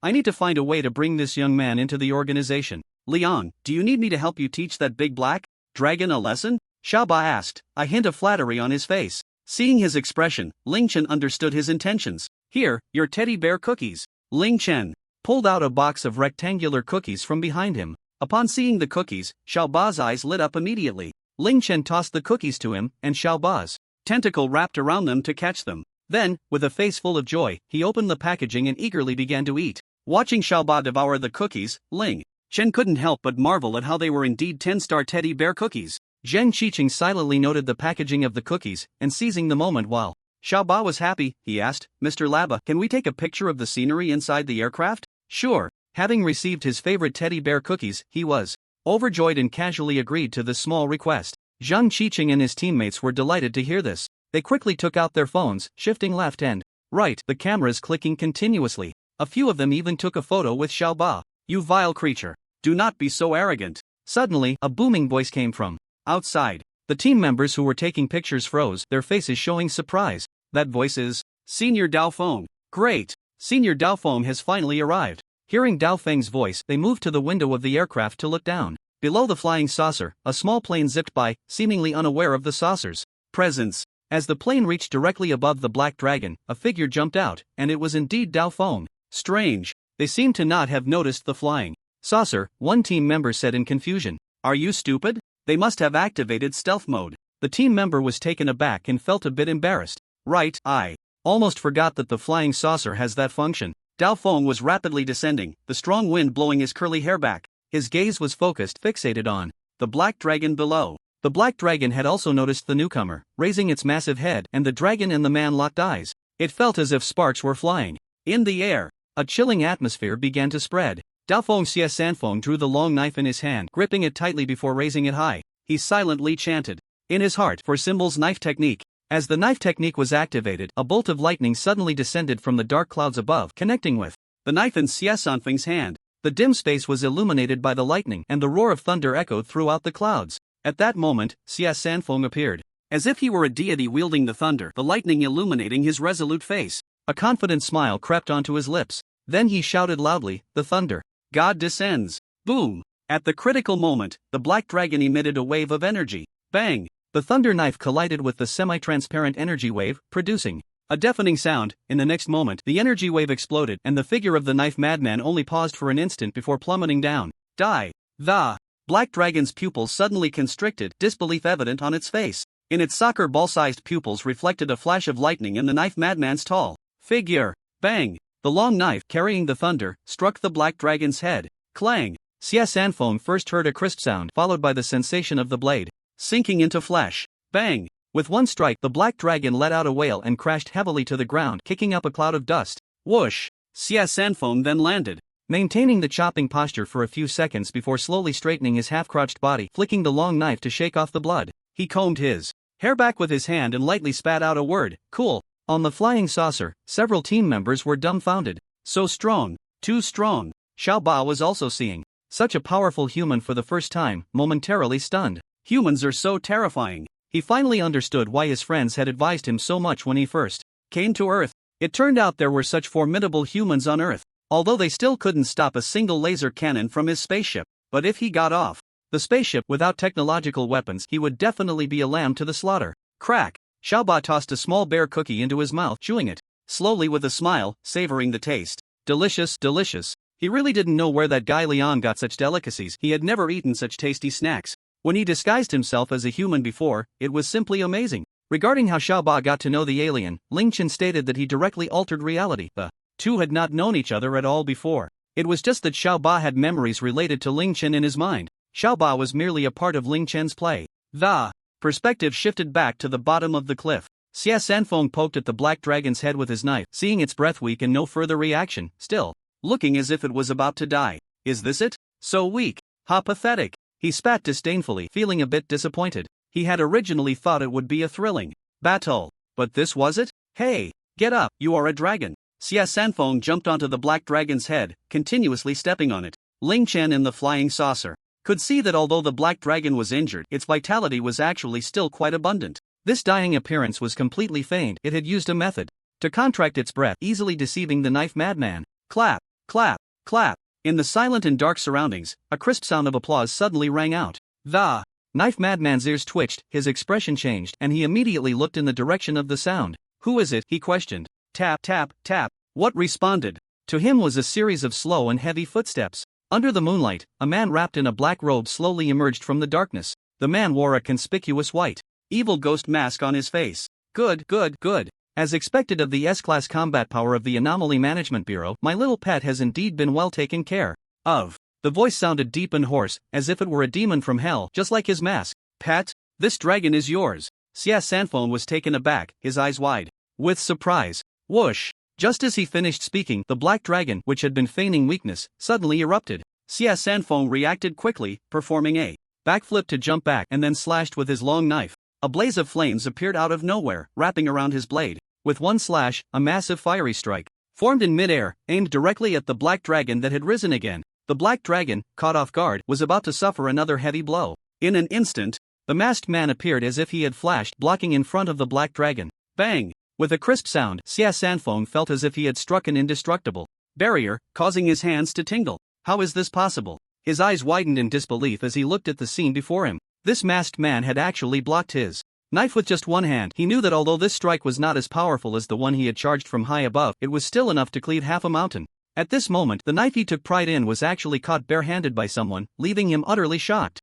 I need to find a way to bring this young man into the organization. Liang, do you need me to help you teach that big black dragon a lesson? Xiaoba asked, a hint of flattery on his face. Seeing his expression, Ling Chen understood his intentions. Here, your teddy bear cookies. Ling Chen pulled out a box of rectangular cookies from behind him. Upon seeing the cookies, Xiaoba's eyes lit up immediately. Ling Chen tossed the cookies to him, and Xiaoba's tentacle wrapped around them to catch them. Then, with a face full of joy, he opened the packaging and eagerly began to eat. Watching Xiaoba devour the cookies, Ling Chen couldn't help but marvel at how they were indeed 10-star teddy bear cookies. Zhang Qiqing silently noted the packaging of the cookies, and seizing the moment while Xiaoba was happy, he asked, Mr. Laba, can we take a picture of the scenery inside the aircraft? Sure. Having received his favorite teddy bear cookies, he was overjoyed and casually agreed to this small request. Zhang Qiqing and his teammates were delighted to hear this. They quickly took out their phones, shifting left and right, the cameras clicking continuously. A few of them even took a photo with Xiaoba. You vile creature. Do not be so arrogant. Suddenly, a booming voice came from outside. The team members who were taking pictures froze, their faces showing surprise. That voice is Senior Dao Feng. Great. Senior Dao Feng has finally arrived. Hearing Dao Feng's voice, they moved to the window of the aircraft to look down. Below the flying saucer, a small plane zipped by, seemingly unaware of the saucer's Presence. As the plane reached directly above the black dragon, a figure jumped out, and it was indeed Dao Feng. Strange. They seemed to not have noticed the flying saucer, one team member said in confusion. Are you stupid? They must have activated stealth mode. The team member was taken aback and felt a bit embarrassed. Right, I almost forgot that the flying saucer has that function. Dao Feng was rapidly descending, the strong wind blowing his curly hair back. His gaze was fixated on the black dragon below. The black dragon had also noticed the newcomer, raising its massive head, and the dragon and the man locked eyes. It felt as if sparks were flying in the air. A chilling atmosphere began to spread. Dao Feng Sanfeng drew the long knife in his hand, gripping it tightly before raising it high. He silently chanted in his heart for Symbol's knife technique. As the knife technique was activated, a bolt of lightning suddenly descended from the dark clouds above, connecting with the knife in Sanfeng's hand. The dim space was illuminated by the lightning, and the roar of thunder echoed throughout the clouds. At that moment, Sanfeng appeared. As if he were a deity wielding the thunder, the lightning illuminating his resolute face. A confident smile crept onto his lips. Then he shouted loudly, "The thunder god descends." Boom! At the critical moment, the black dragon emitted a wave of energy. Bang! The thunder knife collided with the semi-transparent energy wave, producing a deafening sound. In the next moment, the energy wave exploded, and the figure of the knife madman only paused for an instant before plummeting down. Die! The black dragon's pupils suddenly constricted, disbelief evident on its face. In its soccer ball-sized pupils reflected a flash of lightning in the knife madman's tall figure. Bang! The long knife, carrying the thunder, struck the black dragon's head. Clang! Sanfeng first heard a crisp sound, followed by the sensation of the blade sinking into flesh. Bang! With one strike, the black dragon let out a wail and crashed heavily to the ground, kicking up a cloud of dust. Whoosh! Sanfeng then landed, maintaining the chopping posture for a few seconds before slowly straightening his half-crouched body, flicking the long knife to shake off the blood. He combed his hair back with his hand and lightly spat out a word, "Cool." On the flying saucer, several team members were dumbfounded. So strong, too strong. Xiao Ba was also seeing such a powerful human for the first time, momentarily stunned. Humans are so terrifying. He finally understood why his friends had advised him so much when he first came to Earth. It turned out there were such formidable humans on Earth, although they still couldn't stop a single laser cannon from his spaceship. But if he got off the spaceship without technological weapons, he would definitely be a lamb to the slaughter. Crack! Xiaoba tossed a small bear cookie into his mouth, chewing it slowly with a smile, savoring the taste. Delicious, delicious. He really didn't know where that guy Leon got such delicacies. He had never eaten such tasty snacks. When he disguised himself as a human before, it was simply amazing. Regarding how Xiaoba got to know the alien, Ling Chen stated that he directly altered reality. The two had not known each other at all before. It was just that Xiaoba had memories related to Ling Chen in his mind. Xiaoba was merely a part of Ling Chen's play. The perspective shifted back to the bottom of the cliff. Sanfeng poked at the black dragon's head with his knife, seeing its breath weak and no further reaction, still looking as if it was about to die. Is this it? So weak. How pathetic. He spat disdainfully, feeling a bit disappointed. He had originally thought it would be a thrilling battle. But this was it? Hey, get up, you are a dragon. Sanfeng jumped onto the black dragon's head, continuously stepping on it. Ling Chen in the flying saucer could see that although the black dragon was injured, its vitality was actually still quite abundant. This dying appearance was completely feigned. It had used a method to contract its breath, easily deceiving the knife madman. Clap, clap, clap. In the silent and dark surroundings, a crisp sound of applause suddenly rang out. The knife madman's ears twitched, his expression changed, and he immediately looked in the direction of the sound. Who is it? He questioned. Tap, tap, tap. What responded to him was a series of slow and heavy footsteps. Under the moonlight, a man wrapped in a black robe slowly emerged from the darkness. The man wore a conspicuous white, evil ghost mask on his face. Good, good, good. As expected of the S-Class combat power of the Anomaly Management Bureau, my little pet has indeed been well taken care of. The voice sounded deep and hoarse, as if it were a demon from hell, just like his mask. Pet, this dragon is yours. Sanfeng was taken aback, his eyes wide with surprise. Whoosh! Just as he finished speaking, the black dragon, which had been feigning weakness, suddenly erupted. Sanfeng reacted quickly, performing a backflip to jump back and then slashed with his long knife. A blaze of flames appeared out of nowhere, wrapping around his blade. With one slash, a massive fiery strike formed in midair, aimed directly at the black dragon that had risen again. The black dragon, caught off guard, was about to suffer another heavy blow. In an instant, the masked man appeared as if he had flashed, blocking in front of the black dragon. Bang! With a crisp sound, Sanfeng felt as if he had struck an indestructible barrier, causing his hands to tingle. How is this possible? His eyes widened in disbelief as he looked at the scene before him. This masked man had actually blocked his Knife with just one hand. He knew that although this strike was not as powerful as the one he had charged from high above, it was still enough to cleave half a mountain. At this moment, the knife he took pride in was actually caught barehanded by someone, leaving him utterly shocked.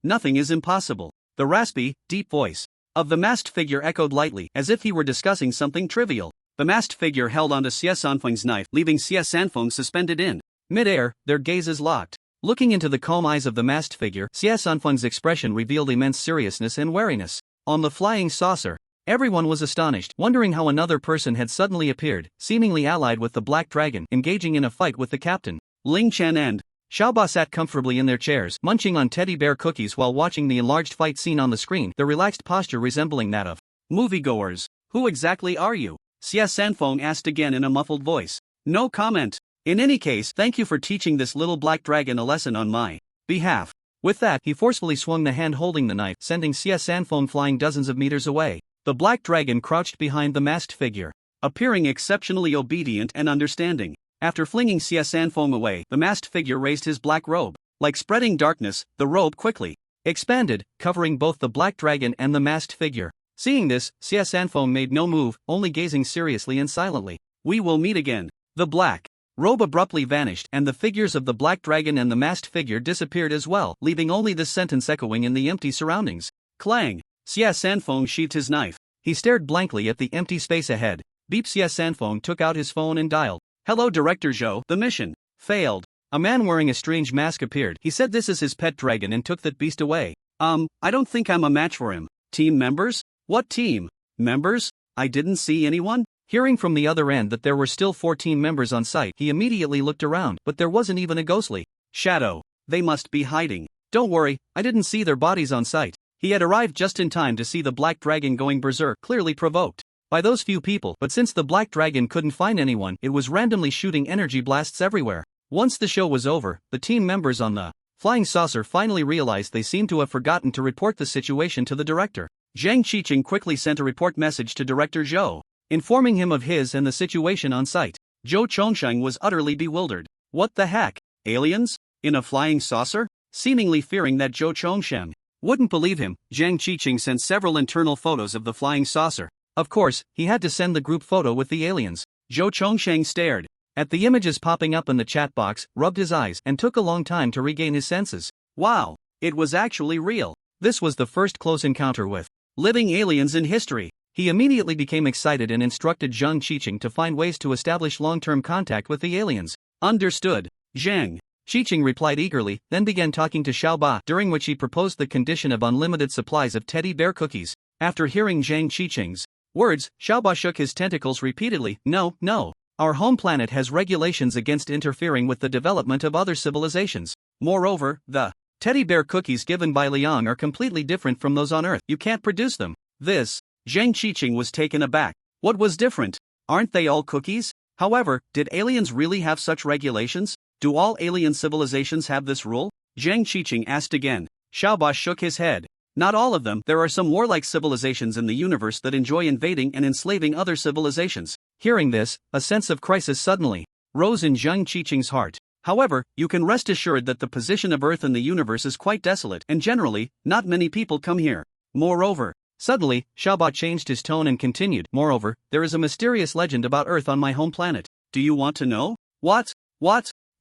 Nothing is impossible. The raspy, deep voice of the masked figure echoed lightly, as if he were discussing something trivial. The masked figure held onto Xie Sanfeng's knife, leaving Xie Sanfeng suspended in mid-air, their gazes locked. Looking into the calm eyes of the masked figure, Xie Sanfeng's expression revealed immense seriousness and wariness. On the flying saucer, everyone was astonished, wondering how another person had suddenly appeared, seemingly allied with the Black Dragon, engaging in a fight with the captain. Ling Chen and Xiaoba sat comfortably in their chairs, munching on teddy bear cookies while watching the enlarged fight scene on the screen, their relaxed posture resembling that of moviegoers. Who exactly are you? Xie Sanfeng asked again in a muffled voice. No comment. In any case, thank you for teaching this little black dragon a lesson on my behalf. With that, he forcefully swung the hand holding the knife, sending Xie Sanfeng flying dozens of meters away. The black dragon crouched behind the masked figure, appearing exceptionally obedient and understanding. After flinging Xie Sanfeng away, the masked figure raised his black robe. Like spreading darkness, the robe quickly expanded, covering both the black dragon and the masked figure. Seeing this, Xie Sanfeng made no move, only gazing seriously and silently. We will meet again. The black robe abruptly vanished, and the figures of the black dragon and the masked figure disappeared as well, leaving only this sentence echoing in the empty surroundings. Clang! Xie Sanfeng sheathed his knife. He stared blankly at the empty space ahead. Beep. Xie Sanfeng took out his phone and dialed. Hello Director Zhou. The mission failed. A man wearing a strange mask appeared. He said this is his pet dragon and took that beast away. I don't think I'm a match for him. Team members? What team members? I didn't see anyone. Hearing from the other end that there were still 14 members on site, he immediately looked around, but there wasn't even a ghostly shadow. They must be hiding. Don't worry, I didn't see their bodies on site. He had arrived just in time to see the black dragon going berserk, clearly provoked by those few people, but since the black dragon couldn't find anyone, it was randomly shooting energy blasts everywhere. Once the show was over, the team members on the flying saucer finally realized they seemed to have forgotten to report the situation to the director. Zhang Qiqing quickly sent a report message to Director Zhou, informing him of his and the situation on site. Zhou Chongsheng was utterly bewildered. What the heck? Aliens? In a flying saucer? Seemingly fearing that Zhou Chongsheng wouldn't believe him, Zhang Qiqing sent several internal photos of the flying saucer. Of course, he had to send the group photo with the aliens. Zhou Chongsheng stared at the images popping up in the chat box, rubbed his eyes, and took a long time to regain his senses. Wow, it was actually real. This was the first close encounter with living aliens in history. He immediately became excited and instructed Zhang Qiqing to find ways to establish long-term contact with the aliens. Understood. Zhang Qiqing replied eagerly, then began talking to Xiaoba, during which he proposed the condition of unlimited supplies of teddy bear cookies. After hearing Zhang Qiqing's words, Xiaoba shook his tentacles repeatedly. No. Our home planet has regulations against interfering with the development of other civilizations. Moreover, the teddy bear cookies given by Liang are completely different from those on Earth. You can't produce them. This. Zhang Qiqing was taken aback. What was different? Aren't they all cookies? However, did aliens really have such regulations? Do all alien civilizations have this rule? Zhang Qiqing asked again. Xiaoba shook his head. Not all of them. There are some warlike civilizations in the universe that enjoy invading and enslaving other civilizations. Hearing this, a sense of crisis suddenly rose in Zhang Qiqing's heart. However, you can rest assured that the position of Earth in the universe is quite desolate, and generally, not many people come here. Moreover, suddenly, Xiaoba changed his tone and continued. Moreover, there is a mysterious legend about Earth on my home planet. Do you want to know? What?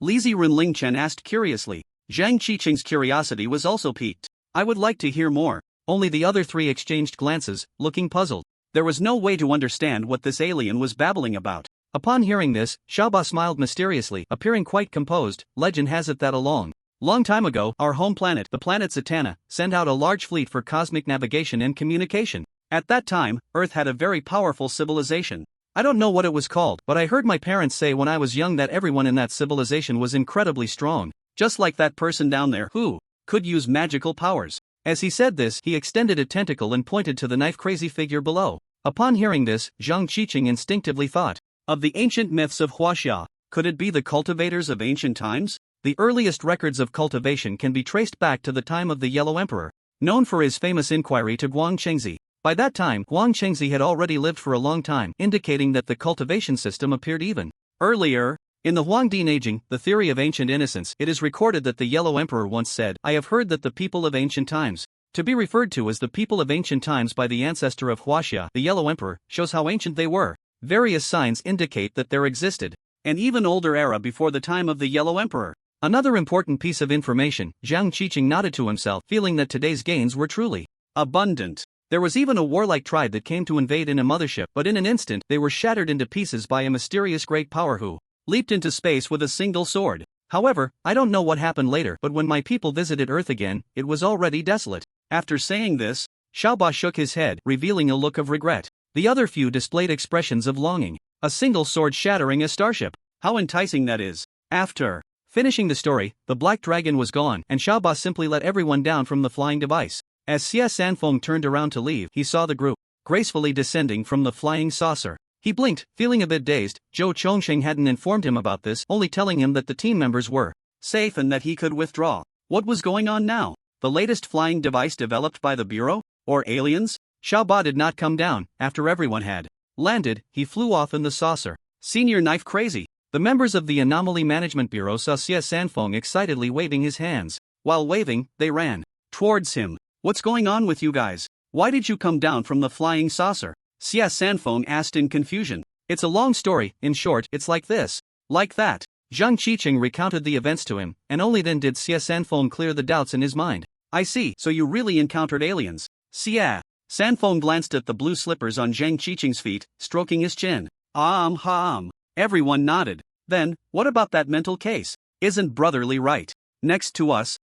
Liziren Ling Chen asked curiously. Zhang Qiqing's curiosity was also piqued. I would like to hear more. Only the other three exchanged glances, looking puzzled. There was no way to understand what this alien was babbling about. Upon hearing this, Xiaoba smiled mysteriously, appearing quite composed. Legend has it that a long time ago, our home planet, the planet Zatanna, sent out a large fleet for cosmic navigation and communication. At that time, Earth had a very powerful civilization. I don't know what it was called, but I heard my parents say when I was young that everyone in that civilization was incredibly strong. Just like that person down there who could use magical powers. As he said this, he extended a tentacle and pointed to the knife-crazy figure below. Upon hearing this, Zhang Qiqing instinctively thought of the ancient myths of Huaxia. Could it be the cultivators of ancient times? The earliest records of cultivation can be traced back to the time of the Yellow Emperor, known for his famous inquiry to Guang Chengzi. By that time, Guang Chengzi had already lived for a long time, indicating that the cultivation system appeared even earlier. In the Huangdi Neijing, the theory of ancient innocence, it is recorded that the Yellow Emperor once said, I have heard that the people of ancient times To be referred to as the people of ancient times by the ancestor of Huaxia, the Yellow Emperor, shows how ancient they were. Various signs indicate that there existed an even older era before the time of the Yellow Emperor. Another important piece of information, Zhang Qiqing nodded to himself, feeling that today's gains were truly abundant. There was even a warlike tribe that came to invade in a mothership, but in an instant they were shattered into pieces by a mysterious great power who leaped into space with a single sword. However, I don't know what happened later, but when my people visited Earth again, it was already desolate. After saying this, Xiaoba shook his head, revealing a look of regret. The other few displayed expressions of longing. A single sword shattering a starship. How enticing that is. After finishing the story, the black dragon was gone, and Xiaoba simply let everyone down from the flying device. As Xia Sanfeng turned around to leave, he saw the group gracefully descending from the flying saucer. He blinked, feeling a bit dazed. Zhou Chongsheng hadn't informed him about this, only telling him that the team members were safe and that he could withdraw. What was going on now? The latest flying device developed by the Bureau? Or aliens? Xiaoba did not come down. After everyone had landed, he flew off in the saucer. Senior knife crazy. The members of the Anomaly Management Bureau saw Xia Sanfeng excitedly waving his hands. While waving, they ran towards him. What's going on with you guys? Why did you come down from the flying saucer? Xia Sanfeng asked in confusion. It's a long story. In short, it's like this. Like that. Zhang Qiqing recounted the events to him, and only then did Xia Sanfeng clear the doubts in his mind. I see, so you really encountered aliens. Xia Sanfeng glanced at the blue slippers on Zhang Qiqing's feet, stroking his chin. Everyone nodded. Then, what about that mental case? Isn't Brotherly right next to us?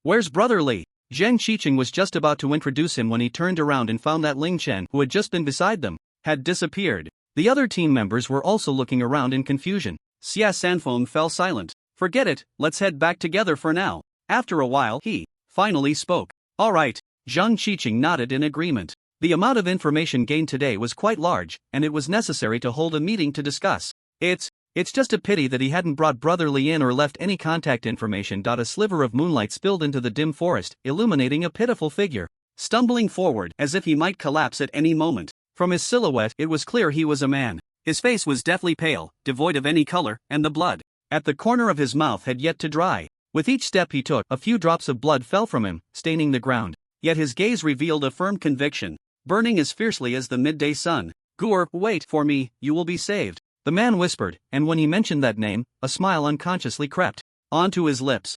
Where's Brotherly? Zhang Qiqing was just about to introduce him when he turned around and found that Ling Chen, who had just been beside them, had disappeared. The other team members were also looking around in confusion. Xia Sanfeng fell silent. Forget it, let's head back together for now. After a while, he finally spoke. Alright. Zhang Qiqing nodded in agreement. The amount of information gained today was quite large, and it was necessary to hold a meeting to discuss. It's just a pity that he hadn't brought Brotherly in or left any contact information. A sliver of moonlight spilled into the dim forest, illuminating a pitiful figure, stumbling forward as if he might collapse at any moment. From his silhouette, it was clear he was a man. His face was deathly pale, devoid of any color, and the blood at the corner of his mouth had yet to dry. With each step he took, a few drops of blood fell from him, staining the ground. Yet his gaze revealed a firm conviction, burning as fiercely as the midday sun. Gur, wait for me, you will be saved. The man whispered, and when he mentioned that name, a smile unconsciously crept onto his lips.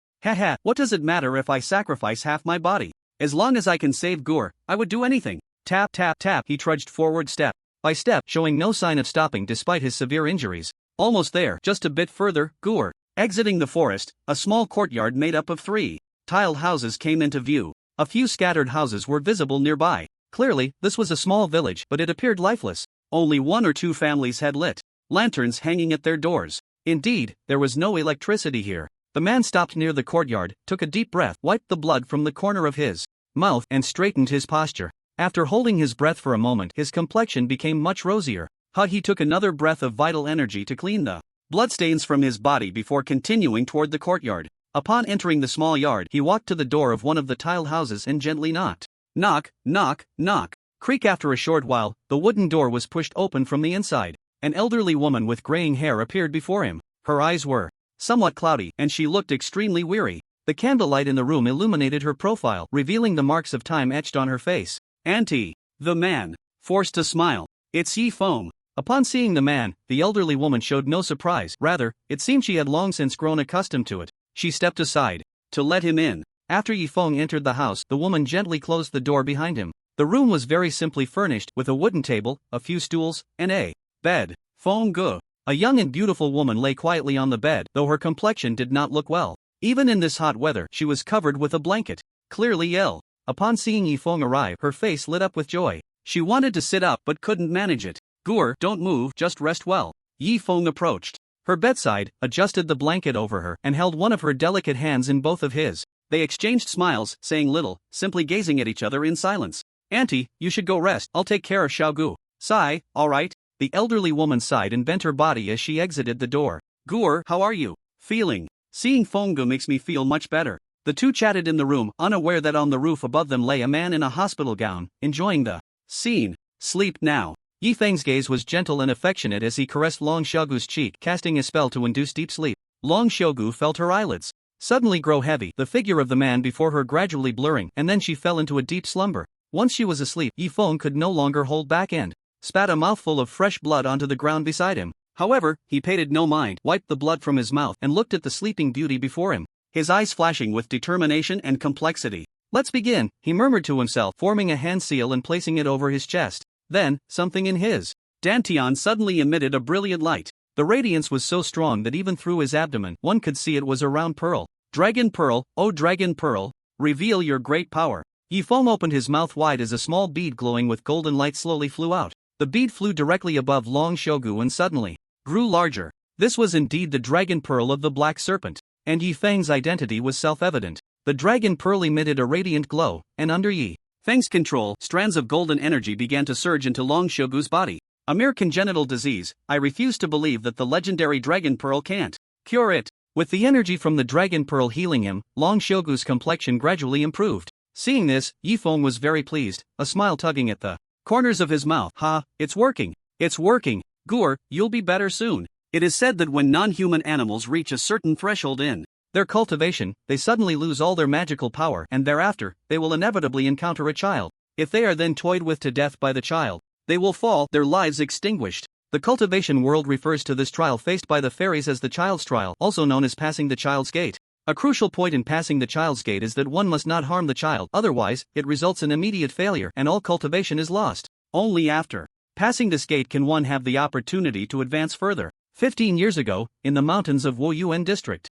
What does it matter if I sacrifice half my body? As long as I can save Gur, I would do anything. Tap tap tap, he trudged forward step by step, showing no sign of stopping despite his severe injuries. Almost there, just a bit further, Gur. Exiting the forest, a small courtyard made up of 3 tiled houses came into view. A few scattered houses were visible nearby. Clearly, this was a small village, but it appeared lifeless. Only 1 or 2 families had lit lanterns hanging at their doors. Indeed, there was no electricity here. The man stopped near the courtyard, took a deep breath, wiped the blood from the corner of his mouth, and straightened his posture. After holding his breath for a moment, his complexion became much rosier. He took another breath of vital energy to clean the bloodstains from his body before continuing toward the courtyard. Upon entering the small yard, he walked to the door of one of the tiled houses and gently knocked. Knock, knock, knock. Creak. After a short while, the wooden door was pushed open from the inside. An elderly woman with graying hair appeared before him. Her eyes were somewhat cloudy, and she looked extremely weary. The candlelight in the room illuminated her profile, revealing the marks of time etched on her face. Auntie. The man forced a smile. It's Yi Feng. Upon seeing the man, the elderly woman showed no surprise. Rather, it seemed she had long since grown accustomed to it. She stepped aside to let him in. After Yi Feng entered the house, the woman gently closed the door behind him. The room was very simply furnished, with a wooden table, a few stools, and a bed. Feng Ge. A young and beautiful woman lay quietly on the bed, though her complexion did not look well. Even in this hot weather, she was covered with a blanket. Clearly ill. Upon seeing Yi Feng arrive, her face lit up with joy. She wanted to sit up but couldn't manage it. Gur, don't move, just rest well. Yi Feng approached her bedside, adjusted the blanket over her, and held one of her delicate hands in both of his. They exchanged smiles, saying little, simply gazing at each other in silence. Auntie, you should go rest, I'll take care of Xiaogu. Sigh, alright. The elderly woman sighed and bent her body as she exited the door. Gur, how are you feeling? Seeing Fengge makes me feel much better. The two chatted in the room, unaware that on the roof above them lay a man in a hospital gown, enjoying the scene. Sleep now. Yi Feng's gaze was gentle and affectionate as he caressed Long Xiaogu's cheek, casting a spell to induce deep sleep. Long Xiaogu felt her eyelids suddenly grow heavy, the figure of the man before her gradually blurring, and then she fell into a deep slumber. Once she was asleep, Yifeng could no longer hold back and spat a mouthful of fresh blood onto the ground beside him. However, he paid it no mind, wiped the blood from his mouth and looked at the sleeping beauty before him, his eyes flashing with determination and complexity. "Let's begin," he murmured to himself, forming a hand seal and placing it over his chest. Then, something in his dantian suddenly emitted a brilliant light. The radiance was so strong that even through his abdomen, one could see it was a round pearl. "Dragon Pearl, oh Dragon Pearl, reveal your great power." Yifeng opened his mouth wide as a small bead glowing with golden light slowly flew out. The bead flew directly above Long Shogu and suddenly grew larger. This was indeed the Dragon Pearl of the Black Serpent, and Yifeng's identity was self-evident. The Dragon Pearl emitted a radiant glow, and under Yifeng's control, strands of golden energy began to surge into Long Shogu's body. "A mere congenital disease, I refuse to believe that the legendary Dragon Pearl can't cure it." With the energy from the Dragon Pearl healing him, Long Shogu's complexion gradually improved. Seeing this, Yifeng was very pleased, a smile tugging at the corners of his mouth. "Ha, it's working. It's working. Gur, you'll be better soon." It is said that when non-human animals reach a certain threshold in their cultivation, they suddenly lose all their magical power, and thereafter, they will inevitably encounter a child. If they are then toyed with to death by the child, they will fall, their lives extinguished. The cultivation world refers to this trial faced by the fairies as the child's trial, also known as passing the child's gate. A crucial point in passing the child's gate is that one must not harm the child, otherwise, it results in immediate failure and all cultivation is lost. Only after passing this gate can one have the opportunity to advance further. 15 years ago, in the mountains of Woyuan district.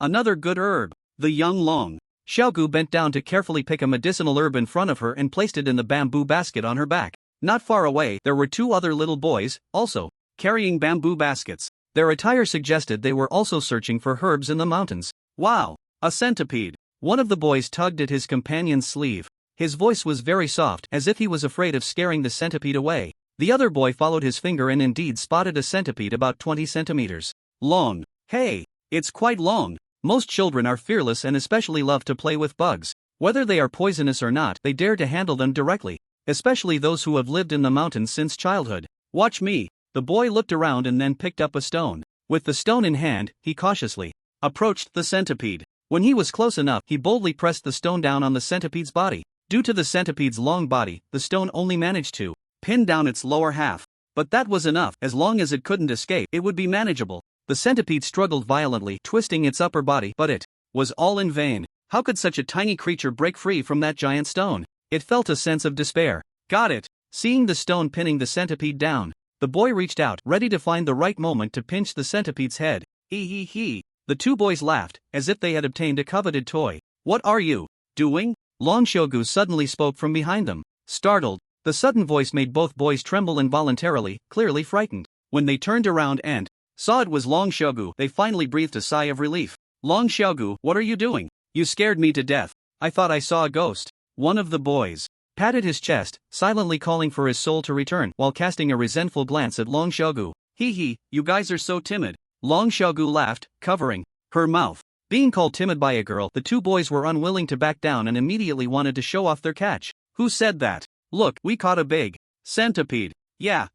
Another good herb. The young Long Xiaogu bent down to carefully pick a medicinal herb in front of her and placed it in the bamboo basket on her back. Not far away, there were two other little boys, also carrying bamboo baskets. Their attire suggested they were also searching for herbs in the mountains. "Wow, a centipede." One of the boys tugged at his companion's sleeve. His voice was very soft, as if he was afraid of scaring the centipede away. The other boy followed his finger and indeed spotted a centipede about 20 centimeters long. "Hey, it's quite long." Most children are fearless and especially love to play with bugs. Whether they are poisonous or not, they dare to handle them directly, especially those who have lived in the mountains since childhood. "Watch me." The boy looked around and then picked up a stone. With the stone in hand, he cautiously approached the centipede. When he was close enough, he boldly pressed the stone down on the centipede's body. Due to the centipede's long body, the stone only managed to pin down its lower half. But that was enough. As long as it couldn't escape, it would be manageable. The centipede struggled violently, twisting its upper body, but it was all in vain. How could such a tiny creature break free from that giant stone? It felt a sense of despair. "Got it." Seeing the stone pinning the centipede down, the boy reached out, ready to find the right moment to pinch the centipede's head. The two boys laughed, as if they had obtained a coveted toy. "What are you doing?" Long Shogu suddenly spoke from behind them. Startled, the sudden voice made both boys tremble involuntarily, clearly frightened. When they turned around and saw it was Long Shogu, they finally breathed a sigh of relief. "Long Shogu, what are you doing? You scared me to death. I thought I saw a ghost." One of the boys patted his chest, silently calling for his soul to return, while casting a resentful glance at Long Shogu. You guys are so timid." Long Shogu laughed, covering her mouth. Being called timid by a girl, the two boys were unwilling to back down and immediately wanted to show off their catch. "Who said that? Look, we caught a big centipede." Yeah.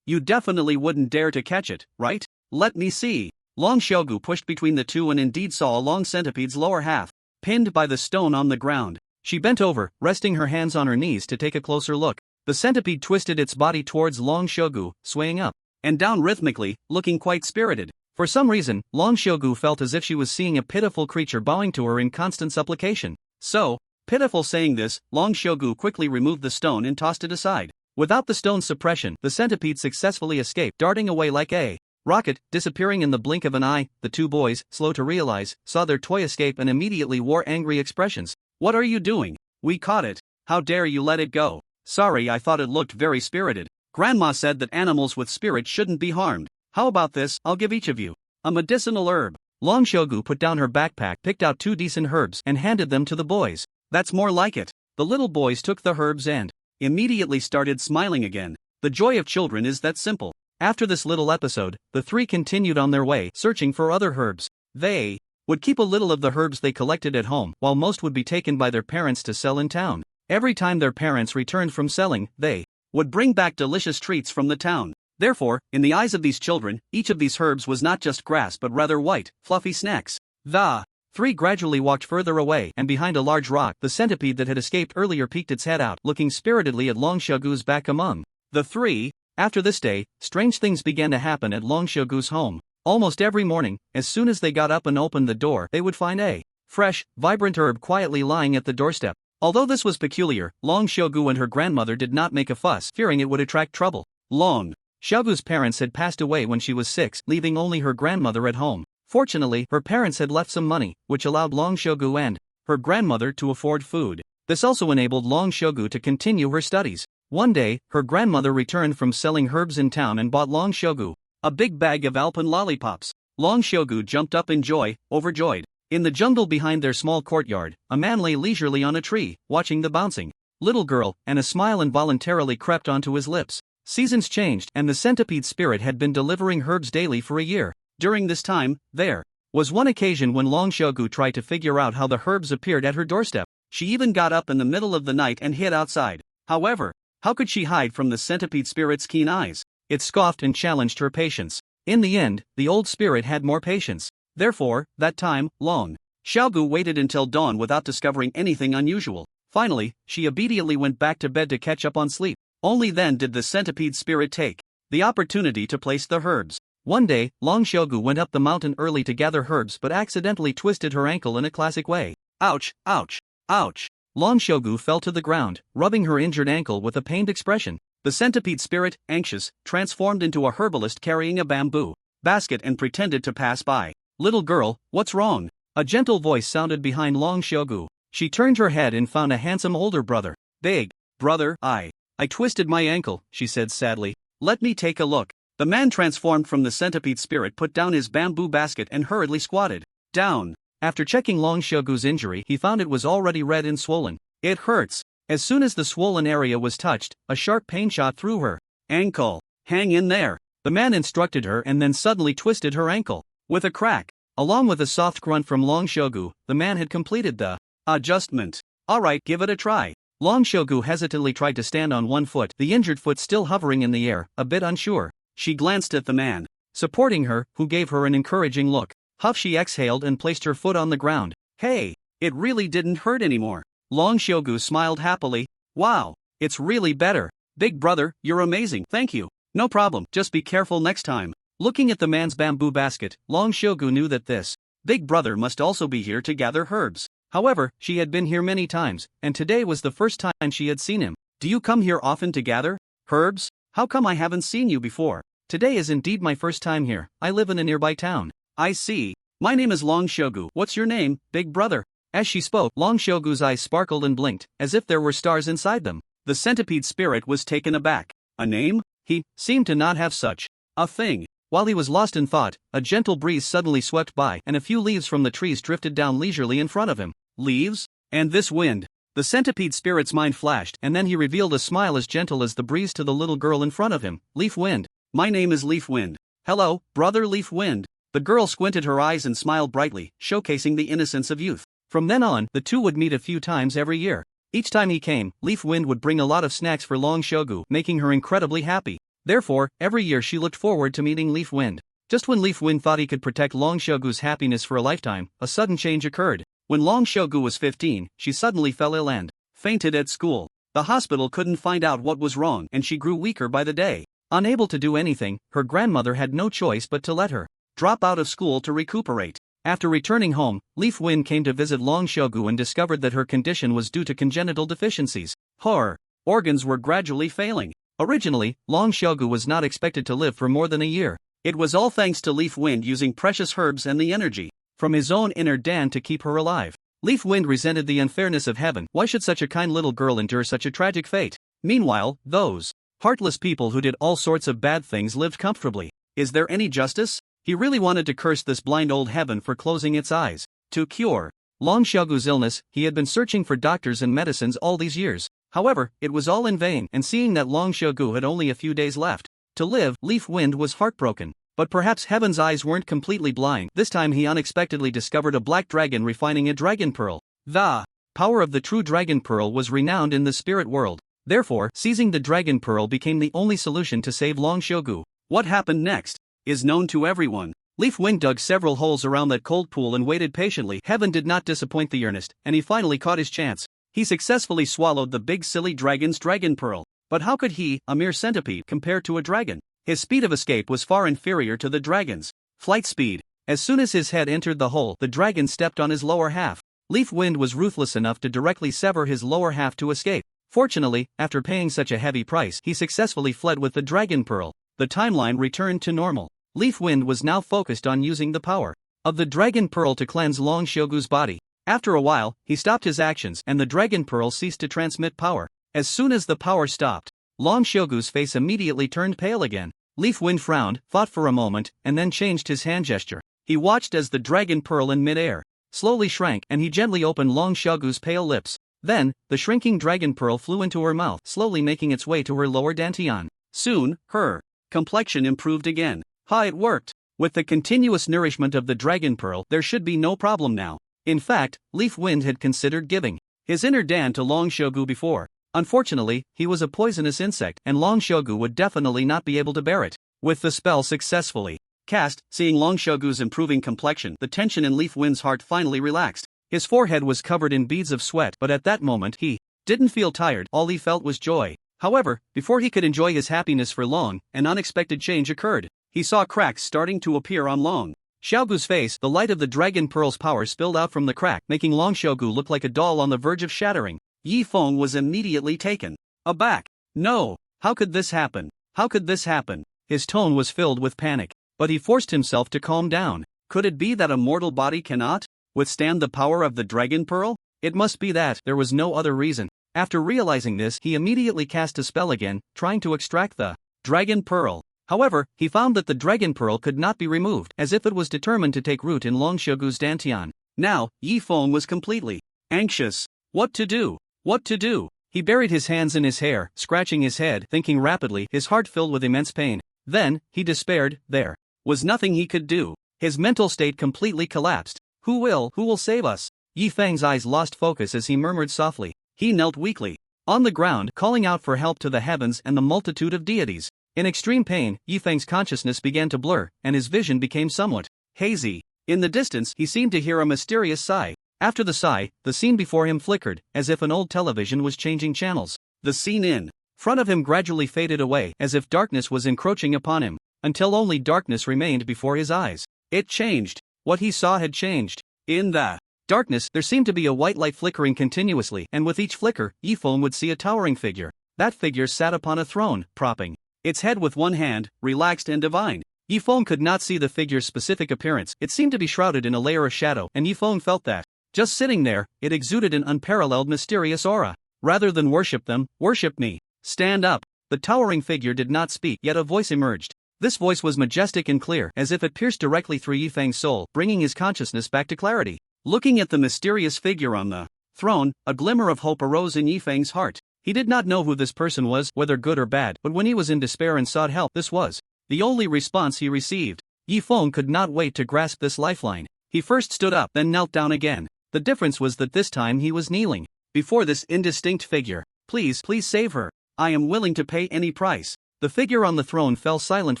You definitely wouldn't dare to catch it, right? Let me see." Long Shogu pushed between the two and indeed saw a long centipede's lower half, pinned by the stone on the ground. She bent over, resting her hands on her knees to take a closer look. The centipede twisted its body towards Long Shogu, swaying up and down rhythmically, looking quite spirited. For some reason, Long Shogu felt as if she was seeing a pitiful creature bowing to her in constant supplication. So, pitiful. Saying this, Long Shogu quickly removed the stone and tossed it aside. Without the stone's suppression, the centipede successfully escaped, darting away like a rocket, disappearing in the blink of an eye. The two boys, slow to realize, saw their toy escape and immediately wore angry expressions. "What are you doing? We caught it. How dare you let it go?" "Sorry, I thought it looked very spirited. Grandma said that animals with spirit shouldn't be harmed. How about this? I'll give each of you a medicinal herb." Long Shogu put down her backpack, picked out 2 decent herbs, and handed them to the boys. "That's more like it." The little boys took the herbs and immediately started smiling again. The joy of children is that simple. After this little episode, the 3 continued on their way, searching for other herbs. They would keep a little of the herbs they collected at home, while most would be taken by their parents to sell in town. Every time their parents returned from selling, they would bring back delicious treats from the town. Therefore, in the eyes of these children, each of these herbs was not just grass but rather white, fluffy snacks. The three gradually walked further away, and behind a large rock, the centipede that had escaped earlier peeked its head out, looking spiritedly at Long Shogu's back among the three. After this day, strange things began to happen at Long Shogu's home. Almost every morning, as soon as they got up and opened the door, they would find a fresh, vibrant herb quietly lying at the doorstep. Although this was peculiar, Long Shogu and her grandmother did not make a fuss, fearing it would attract trouble. Long Shogu's parents had passed away when she was 6, leaving only her grandmother at home. Fortunately, her parents had left some money, which allowed Long Shogu and her grandmother to afford food. This also enabled Long Shogu to continue her studies. One day, her grandmother returned from selling herbs in town and bought Long Shogu a big bag of Alpen lollipops. Long Shogu jumped up in joy, overjoyed. In the jungle behind their small courtyard, a man lay leisurely on a tree, watching the bouncing little girl, and a smile involuntarily crept onto his lips. Seasons changed, and the centipede spirit had been delivering herbs daily for a year. During this time, there was one occasion when Long Shogu tried to figure out how the herbs appeared at her doorstep. She even got up in the middle of the night and hid outside. However, how could she hide from the centipede spirit's keen eyes? It scoffed and challenged her patience. In the end, the old spirit had more patience. Therefore, that time, Long Shogu waited until dawn without discovering anything unusual. Finally, she obediently went back to bed to catch up on sleep. Only then did the centipede spirit take the opportunity to place the herbs. One day, Long Shogu went up the mountain early to gather herbs but accidentally twisted her ankle in a classic way. Ouch, ouch, ouch. Long Shogu fell to the ground, rubbing her injured ankle with a pained expression. The centipede spirit, anxious, transformed into a herbalist carrying a bamboo basket and pretended to pass by. Little girl, what's wrong? A gentle voice sounded behind Long Shogu. She turned her head and found a handsome older brother. Big brother, I twisted my ankle, she said sadly. Let me take a look. The man transformed from the centipede spirit put down his bamboo basket and hurriedly squatted down. After checking Long Shogu's injury, he found it was already red and swollen. It hurts. As soon as the swollen area was touched, a sharp pain shot through her ankle. Hang in there. The man instructed her and then suddenly twisted her ankle. With a crack. Along with a soft grunt from Long Shogu, the man had completed the adjustment. Alright, give it a try. Long Shogu hesitantly tried to stand on one foot, the injured foot still hovering in the air, a bit unsure. She glanced at the man supporting her, who gave her an encouraging look. Huff, she exhaled and placed her foot on the ground. Hey, it really didn't hurt anymore. Long Shogu smiled happily. Wow, it's really better. Big brother, you're amazing. Thank you. No problem, just be careful next time. Looking at the man's bamboo basket, Long Shogu knew that this big brother must also be here to gather herbs. However, she had been here many times, and today was the first time she had seen him. Do you come here often to gather herbs? How come I haven't seen you before? Today is indeed my first time here. I live in a nearby town. I see. My name is Long Shogu. What's your name, big brother? As she spoke, Long Shogu's eyes sparkled and blinked, as if there were stars inside them. The centipede spirit was taken aback. A name? He seemed to not have such a thing. While he was lost in thought, a gentle breeze suddenly swept by, and a few leaves from the trees drifted down leisurely in front of him. Leaves? And this wind? The centipede spirit's mind flashed, and then he revealed a smile as gentle as the breeze to the little girl in front of him. Leaf Wind. My name is Leaf Wind. Hello, brother Leaf Wind. The girl squinted her eyes and smiled brightly, showcasing the innocence of youth. From then on, the two would meet a few times every year. Each time he came, Leaf Wind would bring a lot of snacks for Long Shogu, making her incredibly happy. Therefore, every year she looked forward to meeting Leaf Wind. Just when Leaf Wind thought he could protect Long Shogu's happiness for a lifetime, a sudden change occurred. When Long Shogu was 15, she suddenly fell ill and fainted at school. The hospital couldn't find out what was wrong, and she grew weaker by the day. Unable to do anything, her grandmother had no choice but to let her drop out of school to recuperate. After returning home, Leaf Wind came to visit Long Shogu and discovered that her condition was due to congenital deficiencies. Her organs were gradually failing. Originally, Long Shogu was not expected to live for more than a year. It was all thanks to Leaf Wind using precious herbs and the energy from his own inner Dan to keep her alive. Leaf Wind resented the unfairness of heaven. Why should such a kind little girl endure such a tragic fate? Meanwhile, those heartless people who did all sorts of bad things lived comfortably. Is there any justice? He really wanted to curse this blind old heaven for closing its eyes. To cure Long Shogu's illness, he had been searching for doctors and medicines all these years. However, it was all in vain, and seeing that Long Shogu had only a few days left to live, Leaf Wind was heartbroken. But perhaps heaven's eyes weren't completely blind. This time he unexpectedly discovered a black dragon refining a dragon pearl. The power of the true dragon pearl was renowned in the spirit world. Therefore, seizing the dragon pearl became the only solution to save Long Shogu. What happened next is known to everyone. Leaf Wind dug several holes around that cold pool and waited patiently. Heaven did not disappoint the earnest, and he finally caught his chance. He successfully swallowed the big silly dragon's dragon pearl. But how could he, a mere centipede, compare to a dragon? His speed of escape was far inferior to the dragon's flight speed. As soon as his head entered the hole, the dragon stepped on his lower half. Leaf Wind was ruthless enough to directly sever his lower half to escape. Fortunately, after paying such a heavy price, he successfully fled with the dragon pearl. The timeline returned to normal. Leaf Wind was now focused on using the power of the dragon pearl to cleanse Long Shogu's body. After a while, he stopped his actions and the dragon pearl ceased to transmit power. As soon as the power stopped, Long Shogu's face immediately turned pale again. Leaf Wind frowned, thought for a moment, and then changed his hand gesture. He watched as the dragon pearl in midair slowly shrank and he gently opened Long Shogu's pale lips. Then, the shrinking dragon pearl flew into her mouth, slowly making its way to her lower dantian. Soon, her complexion improved again. It worked. With the continuous nourishment of the dragon pearl, there should be no problem now. In fact, Leaf Wind had considered giving his inner Dan to Long Shogu before. Unfortunately, he was a poisonous insect, and Long Shogu would definitely not be able to bear it. With the spell successfully cast, seeing Long Shogu's improving complexion, the tension in Leaf Wind's heart finally relaxed. His forehead was covered in beads of sweat, but at that moment he didn't feel tired, all he felt was joy. However, before he could enjoy his happiness for long, an unexpected change occurred. He saw cracks starting to appear on Long Shogu's face. The light of the dragon pearl's power spilled out from the crack, making Long Shogu look like a doll on the verge of shattering. Yi Feng was immediately taken aback. No! How could this happen? How could this happen? His tone was filled with panic, but he forced himself to calm down. Could it be that a mortal body cannot withstand the power of the dragon pearl? It must be that. There was no other reason. After realizing this, he immediately cast a spell again, trying to extract the dragon pearl. However, he found that the dragon pearl could not be removed, as if it was determined to take root in Long Shogu's dantian. Now, Yi Feng was completely anxious. What to do? What to do? He buried his hands in his hair, scratching his head, thinking rapidly, his heart filled with immense pain. Then, he despaired. There was nothing he could do. His mental state completely collapsed. Who will save us? Yi Feng's eyes lost focus as he murmured softly. He knelt weakly on the ground, calling out for help to the heavens and the multitude of deities. In extreme pain, Yi Feng's consciousness began to blur, and his vision became somewhat hazy. In the distance, he seemed to hear a mysterious sigh. After the sigh, the scene before him flickered, as if an old television was changing channels. The scene in front of him gradually faded away, as if darkness was encroaching upon him, until only darkness remained before his eyes. It changed. What he saw had changed. In the darkness, there seemed to be a white light flickering continuously, and with each flicker, Yi Feng would see a towering figure. That figure sat upon a throne, propping its head with one hand, relaxed and divine. Yi Feng could not see the figure's specific appearance. It seemed to be shrouded in a layer of shadow, and Yi Feng felt that, just sitting there, it exuded an unparalleled mysterious aura. Rather than worship them, worship me. Stand up. The towering figure did not speak, yet a voice emerged. This voice was majestic and clear, as if it pierced directly through Yi Feng's soul, bringing his consciousness back to clarity. Looking at the mysterious figure on the throne, a glimmer of hope arose in Yi Feng's heart. He did not know who this person was, whether good or bad, but when he was in despair and sought help, this was the only response he received. Yi Feng could not wait to grasp this lifeline. He first stood up, then knelt down again. The difference was that this time he was kneeling before this indistinct figure. Please save her. I am willing to pay any price. The figure on the throne fell silent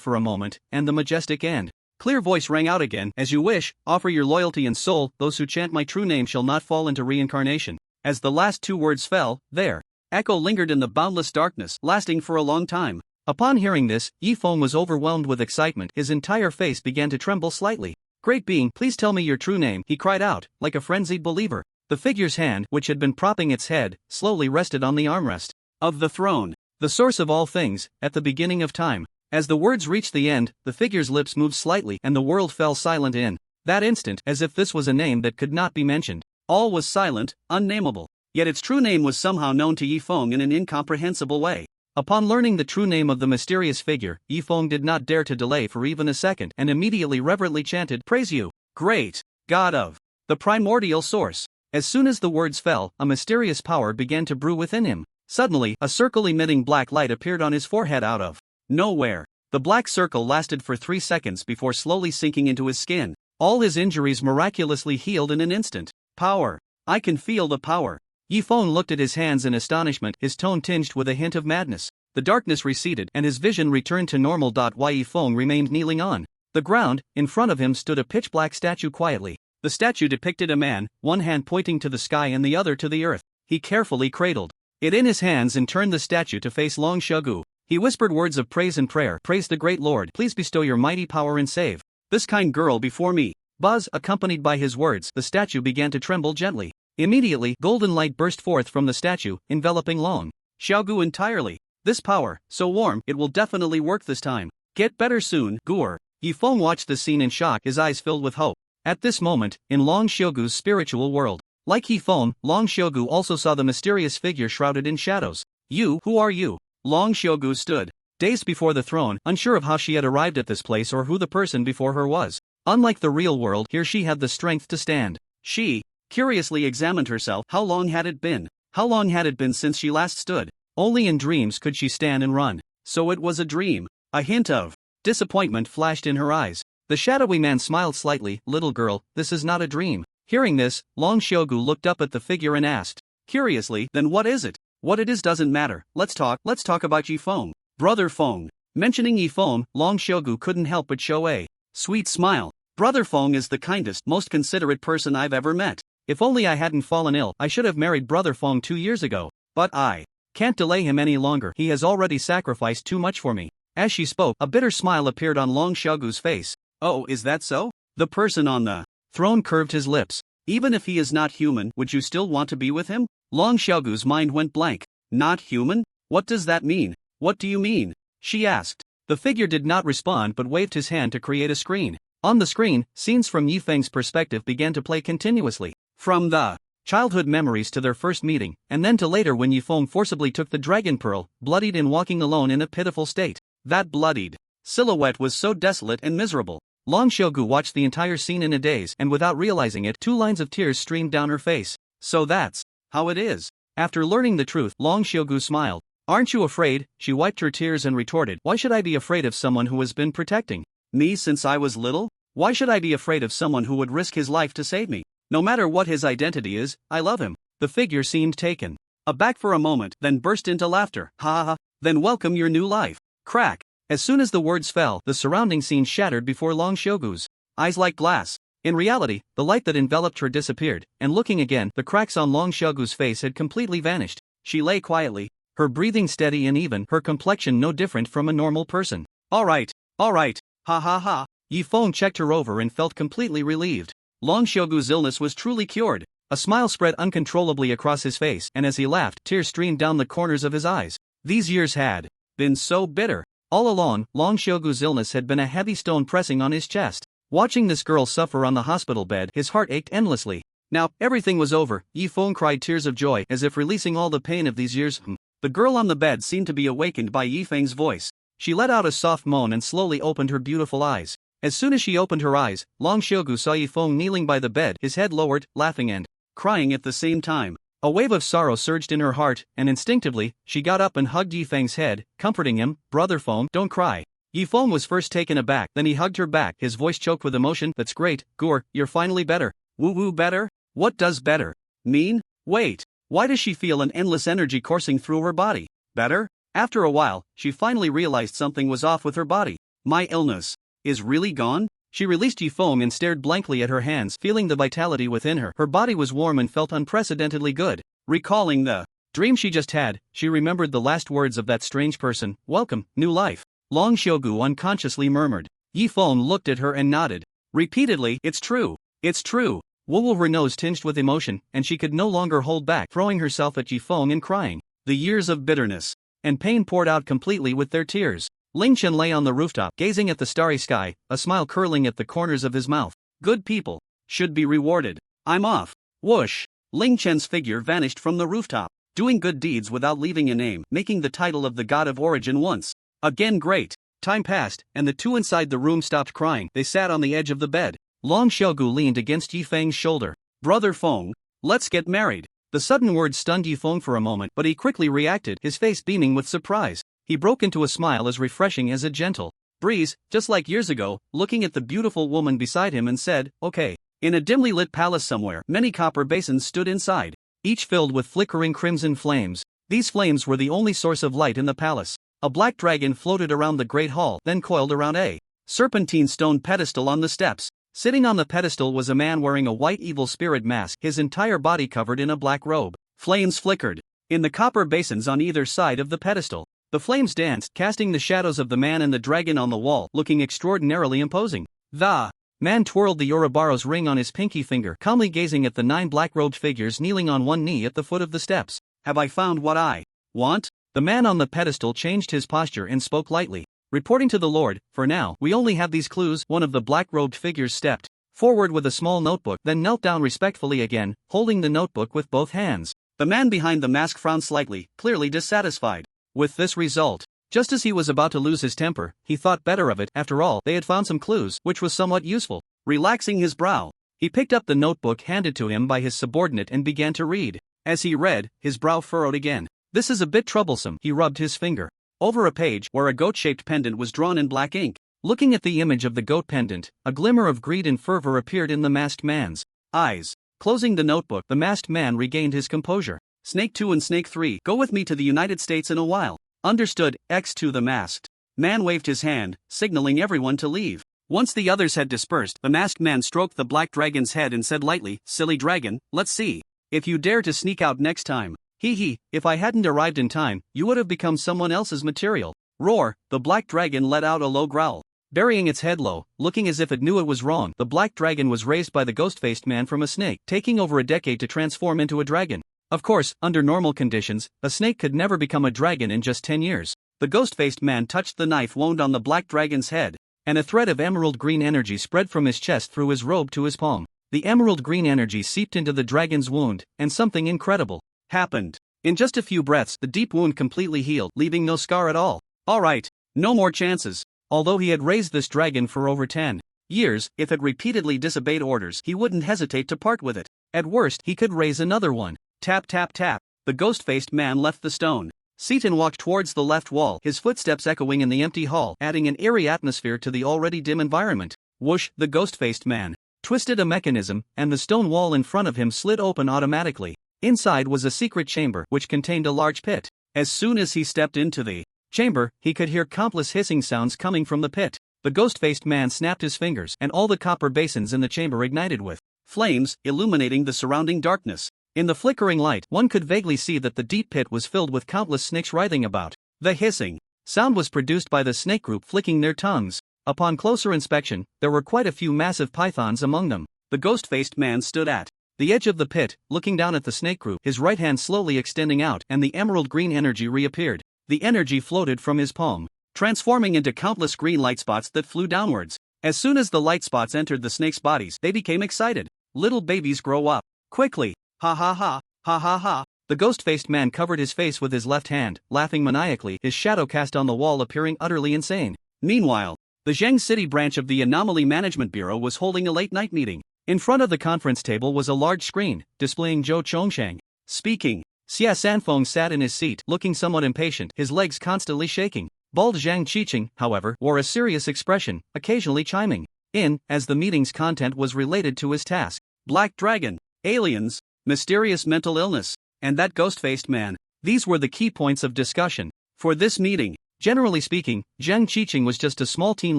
for a moment, and the majestic and clear voice rang out again. As you wish, offer your loyalty and soul. Those who chant my true name shall not fall into reincarnation. As the last two words fell, their echo lingered in the boundless darkness, lasting for a long time. Upon hearing this, Yi Feng was overwhelmed with excitement. His entire face began to tremble slightly. Great being, please tell me your true name, he cried out, like a frenzied believer. The figure's hand, which had been propping its head, slowly rested on the armrest of the throne. The source of all things, at the beginning of time. As the words reached the end, the figure's lips moved slightly and the world fell silent in that instant, as if this was a name that could not be mentioned. All was silent, unnameable. Yet its true name was somehow known to Yi Feng in an incomprehensible way. Upon learning the true name of the mysterious figure, Yi Feng did not dare to delay for even a second and immediately reverently chanted, "Praise you, great God of the primordial source." As soon as the words fell, a mysterious power began to brew within him. Suddenly, a circle emitting black light appeared on his forehead out of nowhere. The black circle lasted for 3 seconds before slowly sinking into his skin. All his injuries miraculously healed in an instant. Power. I can feel the power. Yi Feng looked at his hands in astonishment, his tone tinged with a hint of madness. The darkness receded and his vision returned to normal. While Yi Feng remained kneeling on The ground, in front of him stood a pitch-black statue quietly. The statue depicted a man, one hand pointing to the sky and the other to the earth. He carefully cradled it in his hands and turned the statue to face Long Xiaogu. He whispered words of praise and prayer. Praise the great Lord. Please bestow your mighty power and save this kind girl before me. Buzz, accompanied by his words, the statue began to tremble gently. Immediately, golden light burst forth from the statue, enveloping Long Xiaogu entirely. This power, so warm, it will definitely work this time. Get better soon, Gur. Yifeng watched the scene in shock, his eyes filled with hope. At this moment, in Long Xiaogu's spiritual world, like Yifeng, Long Xiaogu also saw the mysterious figure shrouded in shadows. You, who are you? Long Xiaogu stood, dazed before the throne, unsure of how she had arrived at this place or who the person before her was. Unlike the real world, here she had the strength to stand. She curiously examined herself. How long had it been? How long had it been since she last stood? Only in dreams could she stand and run. So it was a dream. A hint of disappointment flashed in her eyes. The shadowy man smiled slightly. Little girl, this is not a dream. Hearing this, Long Xiaogu looked up at the figure and asked, curiously, then what is it? What it is doesn't matter. Let's talk about Yifeng. Brother Feng. Mentioning Yifeng, Long Xiaogu couldn't help but show a sweet smile. Brother Feng is the kindest, most considerate person I've ever met. If only I hadn't fallen ill, I should have married Brother Feng 2 years ago. But I can't delay him any longer. He has already sacrificed too much for me. As she spoke, a bitter smile appeared on Long Xiaogu's face. Oh, is that so? The person on the throne curved his lips. Even if he is not human, would you still want to be with him? Long Xiaogu's mind went blank. Not human? What does that mean? What do you mean? She asked. The figure did not respond but waved his hand to create a screen. On the screen, scenes from Yifeng's perspective began to play continuously. From the childhood memories to their first meeting, and then to later when Yifeng forcibly took the dragon pearl, bloodied and walking alone in a pitiful state. That bloodied silhouette was so desolate and miserable. Long Xiaogu watched the entire scene in a daze, and without realizing it, 2 lines of tears streamed down her face. So that's how it is. After learning the truth, Long Xiaogu smiled. Aren't you afraid? She wiped her tears and retorted. Why should I be afraid of someone who has been protecting me since I was little? Why should I be afraid of someone who would risk his life to save me? No matter what his identity is, I love him. The figure seemed taken aback for a moment, then burst into laughter. Ha ha ha. Then welcome your new life. Crack. As soon as the words fell, the surrounding scene shattered before Long Xiaogu's eyes like glass. In reality, the light that enveloped her disappeared, and looking again, the cracks on Long Xiaogu's face had completely vanished. She lay quietly, her breathing steady and even, her complexion no different from a normal person. Alright, ha ha ha. Yifeng checked her over and felt completely relieved. Long Xiaogu's illness was truly cured. A smile spread uncontrollably across his face, and as he laughed, tears streamed down the corners of his eyes. These years had been so bitter. All along, Long Xiaogu's illness had been a heavy stone pressing on his chest. Watching this girl suffer on the hospital bed, his heart ached endlessly. Now, everything was over. Yifeng cried tears of joy, as if releasing all the pain of these years. The girl on the bed seemed to be awakened by Yifeng's voice. She let out a soft moan and slowly opened her beautiful eyes. As soon as she opened her eyes, Long Xiaogu saw Yifeng kneeling by the bed, his head lowered, laughing and crying at the same time. A wave of sorrow surged in her heart, and instinctively, she got up and hugged Yifeng's head, comforting him. Brother Feng, don't cry. Yifeng was first taken aback, then he hugged her back, his voice choked with emotion. That's great, Gur, you're finally better. Woo-woo better? What does better mean? Wait, why does she feel an endless energy coursing through her body? Better? After a while, she finally realized something was off with her body. My illness is really gone? She released Yifeng and stared blankly at her hands, feeling the vitality within her. Her body was warm and felt unprecedentedly good. Recalling the dream she just had, she remembered the last words of that strange person. Welcome, new life. Long Xiaogu unconsciously murmured. Yifeng looked at her and nodded. Repeatedly, it's true. It's true. Her nose tinged with emotion, and she could no longer hold back, throwing herself at Yifeng and crying. The years of bitterness and pain poured out completely with their tears. Ling Chen lay on the rooftop, gazing at the starry sky, a smile curling at the corners of his mouth. Good people should be rewarded. I'm off. Whoosh. Ling Chen's figure vanished from the rooftop, doing good deeds without leaving a name, making the title of the god of origin once again great. Time passed, and the two inside the room stopped crying. They sat on the edge of the bed. Long Xiaogu leaned against Yifeng's shoulder. Brother Feng, let's get married. The sudden word stunned Yifeng for a moment, but he quickly reacted, his face beaming with surprise. He broke into a smile as refreshing as a gentle breeze, just like years ago, looking at the beautiful woman beside him and said, okay. In a dimly lit palace somewhere, many copper basins stood inside, each filled with flickering crimson flames. These flames were the only source of light in the palace. A black dragon floated around the great hall, then coiled around a serpentine stone pedestal on the steps. Sitting on the pedestal was a man wearing a white evil spirit mask, his entire body covered in a black robe. Flames flickered in the copper basins on either side of the pedestal. The flames danced, casting the shadows of the man and the dragon on the wall, looking extraordinarily imposing. The man twirled the Ouroboros ring on his pinky finger, calmly gazing at the 9 black-robed figures kneeling on one knee at the foot of the steps. Have I found what I want? The man on the pedestal changed his posture and spoke lightly. Reporting to the Lord, for now, we only have these clues. One of the black-robed figures stepped forward with a small notebook, then knelt down respectfully again, holding the notebook with both hands. The man behind the mask frowned slightly, clearly dissatisfied with this result. Just as he was about to lose his temper, he thought better of it. After all, they had found some clues, which was somewhat useful. Relaxing his brow, he picked up the notebook handed to him by his subordinate and began to read. As he read, his brow furrowed again. This is a bit troublesome. He rubbed his finger over a page where a goat-shaped pendant was drawn in black ink. Looking at the image of the goat pendant, a glimmer of greed and fervor appeared in the masked man's eyes. Closing the notebook, the masked man regained his composure. Snake 2 and Snake 3, go with me to the United States in a while. Understood. X2. The masked man waved his hand, signaling everyone to leave. Once the others had dispersed, the masked man stroked the black dragon's head and said lightly, "Silly dragon, let's see if you dare to sneak out next time. Hee, if I hadn't arrived in time, you would have become someone else's material." Roar, the black dragon let out a low growl. Burying its head low, looking as if it knew it was wrong, the black dragon was raised by the ghost-faced man from a snake, taking over a decade to transform into a dragon. Of course, under normal conditions, a snake could never become a dragon in just 10 years. The ghost-faced man touched the knife wound on the black dragon's head, and a thread of emerald green energy spread from his chest through his robe to his palm. The emerald green energy seeped into the dragon's wound, and something incredible happened. In just a few breaths, the deep wound completely healed, leaving no scar at all. Alright, no more chances. Although he had raised this dragon for over 10 years, if it repeatedly disobeyed orders, he wouldn't hesitate to part with it. At worst, he could raise another one. Tap tap tap. The ghost-faced man left the stone seat and walked towards the left wall, his footsteps echoing in the empty hall, adding an eerie atmosphere to the already dim environment. Whoosh, the ghost-faced man twisted a mechanism, and the stone wall in front of him slid open automatically. Inside was a secret chamber which contained a large pit. As soon as he stepped into the chamber, he could hear countless hissing sounds coming from the pit. The ghost-faced man snapped his fingers, and all the copper basins in the chamber ignited with flames, illuminating the surrounding darkness. In the flickering light, one could vaguely see that the deep pit was filled with countless snakes writhing about. The hissing sound was produced by the snake group flicking their tongues. Upon closer inspection, there were quite a few massive pythons among them. The ghost-faced man stood at the edge of the pit, looking down at the snake group, his right hand slowly extending out, and the emerald green energy reappeared. The energy floated from his palm, transforming into countless green light spots that flew downwards. As soon as the light spots entered the snakes' bodies, they became excited. Little babies grow up quickly. Ha ha ha, ha ha ha. The ghost-faced man covered his face with his left hand, laughing maniacally, his shadow cast on the wall appearing utterly insane. Meanwhile, the Zheng City branch of the Anomaly Management Bureau was holding a late-night meeting. In front of the conference table was a large screen, displaying Zhou Chongshang speaking. Xia Sanfeng sat in his seat, looking somewhat impatient, his legs constantly shaking. Bald Zhang Qiqing, however, wore a serious expression, occasionally chiming in, as the meeting's content was related to his task. Black Dragon, aliens, mysterious mental illness, and that ghost-faced man. These were the key points of discussion for this meeting. Generally speaking, Zhang Qiqing was just a small team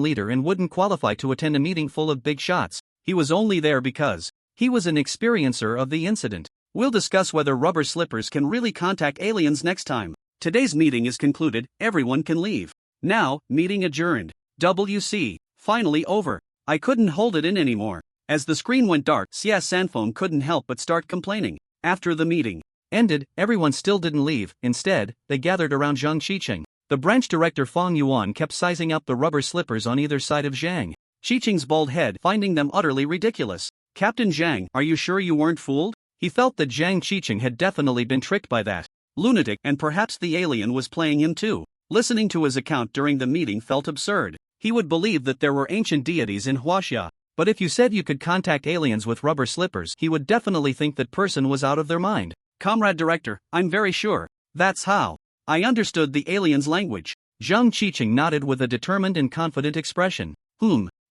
leader and wouldn't qualify to attend a meeting full of big shots. He was only there because he was an experiencer of the incident. We'll discuss whether rubber slippers can really contact aliens next time. Today's meeting is concluded, everyone can leave. Now, meeting adjourned. WC, finally over. I couldn't hold it in anymore. As the screen went dark, Xia Sanfeng couldn't help but start complaining. After the meeting ended, everyone still didn't leave. Instead, they gathered around Zhang Qiqing. The branch director Fang Yuan kept sizing up the rubber slippers on either side of Zhang Qiqing's bald head, finding them utterly ridiculous. Captain Zhang, are you sure you weren't fooled? He felt that Zhang Qiqing had definitely been tricked by that lunatic, and perhaps the alien was playing him too. Listening to his account during the meeting felt absurd. He would believe that there were ancient deities in Huaxia, but if you said you could contact aliens with rubber slippers, he would definitely think that person was out of their mind. Comrade Director, I'm very sure. That's how I understood the alien's language. Zhang Qiqing nodded with a determined and confident expression.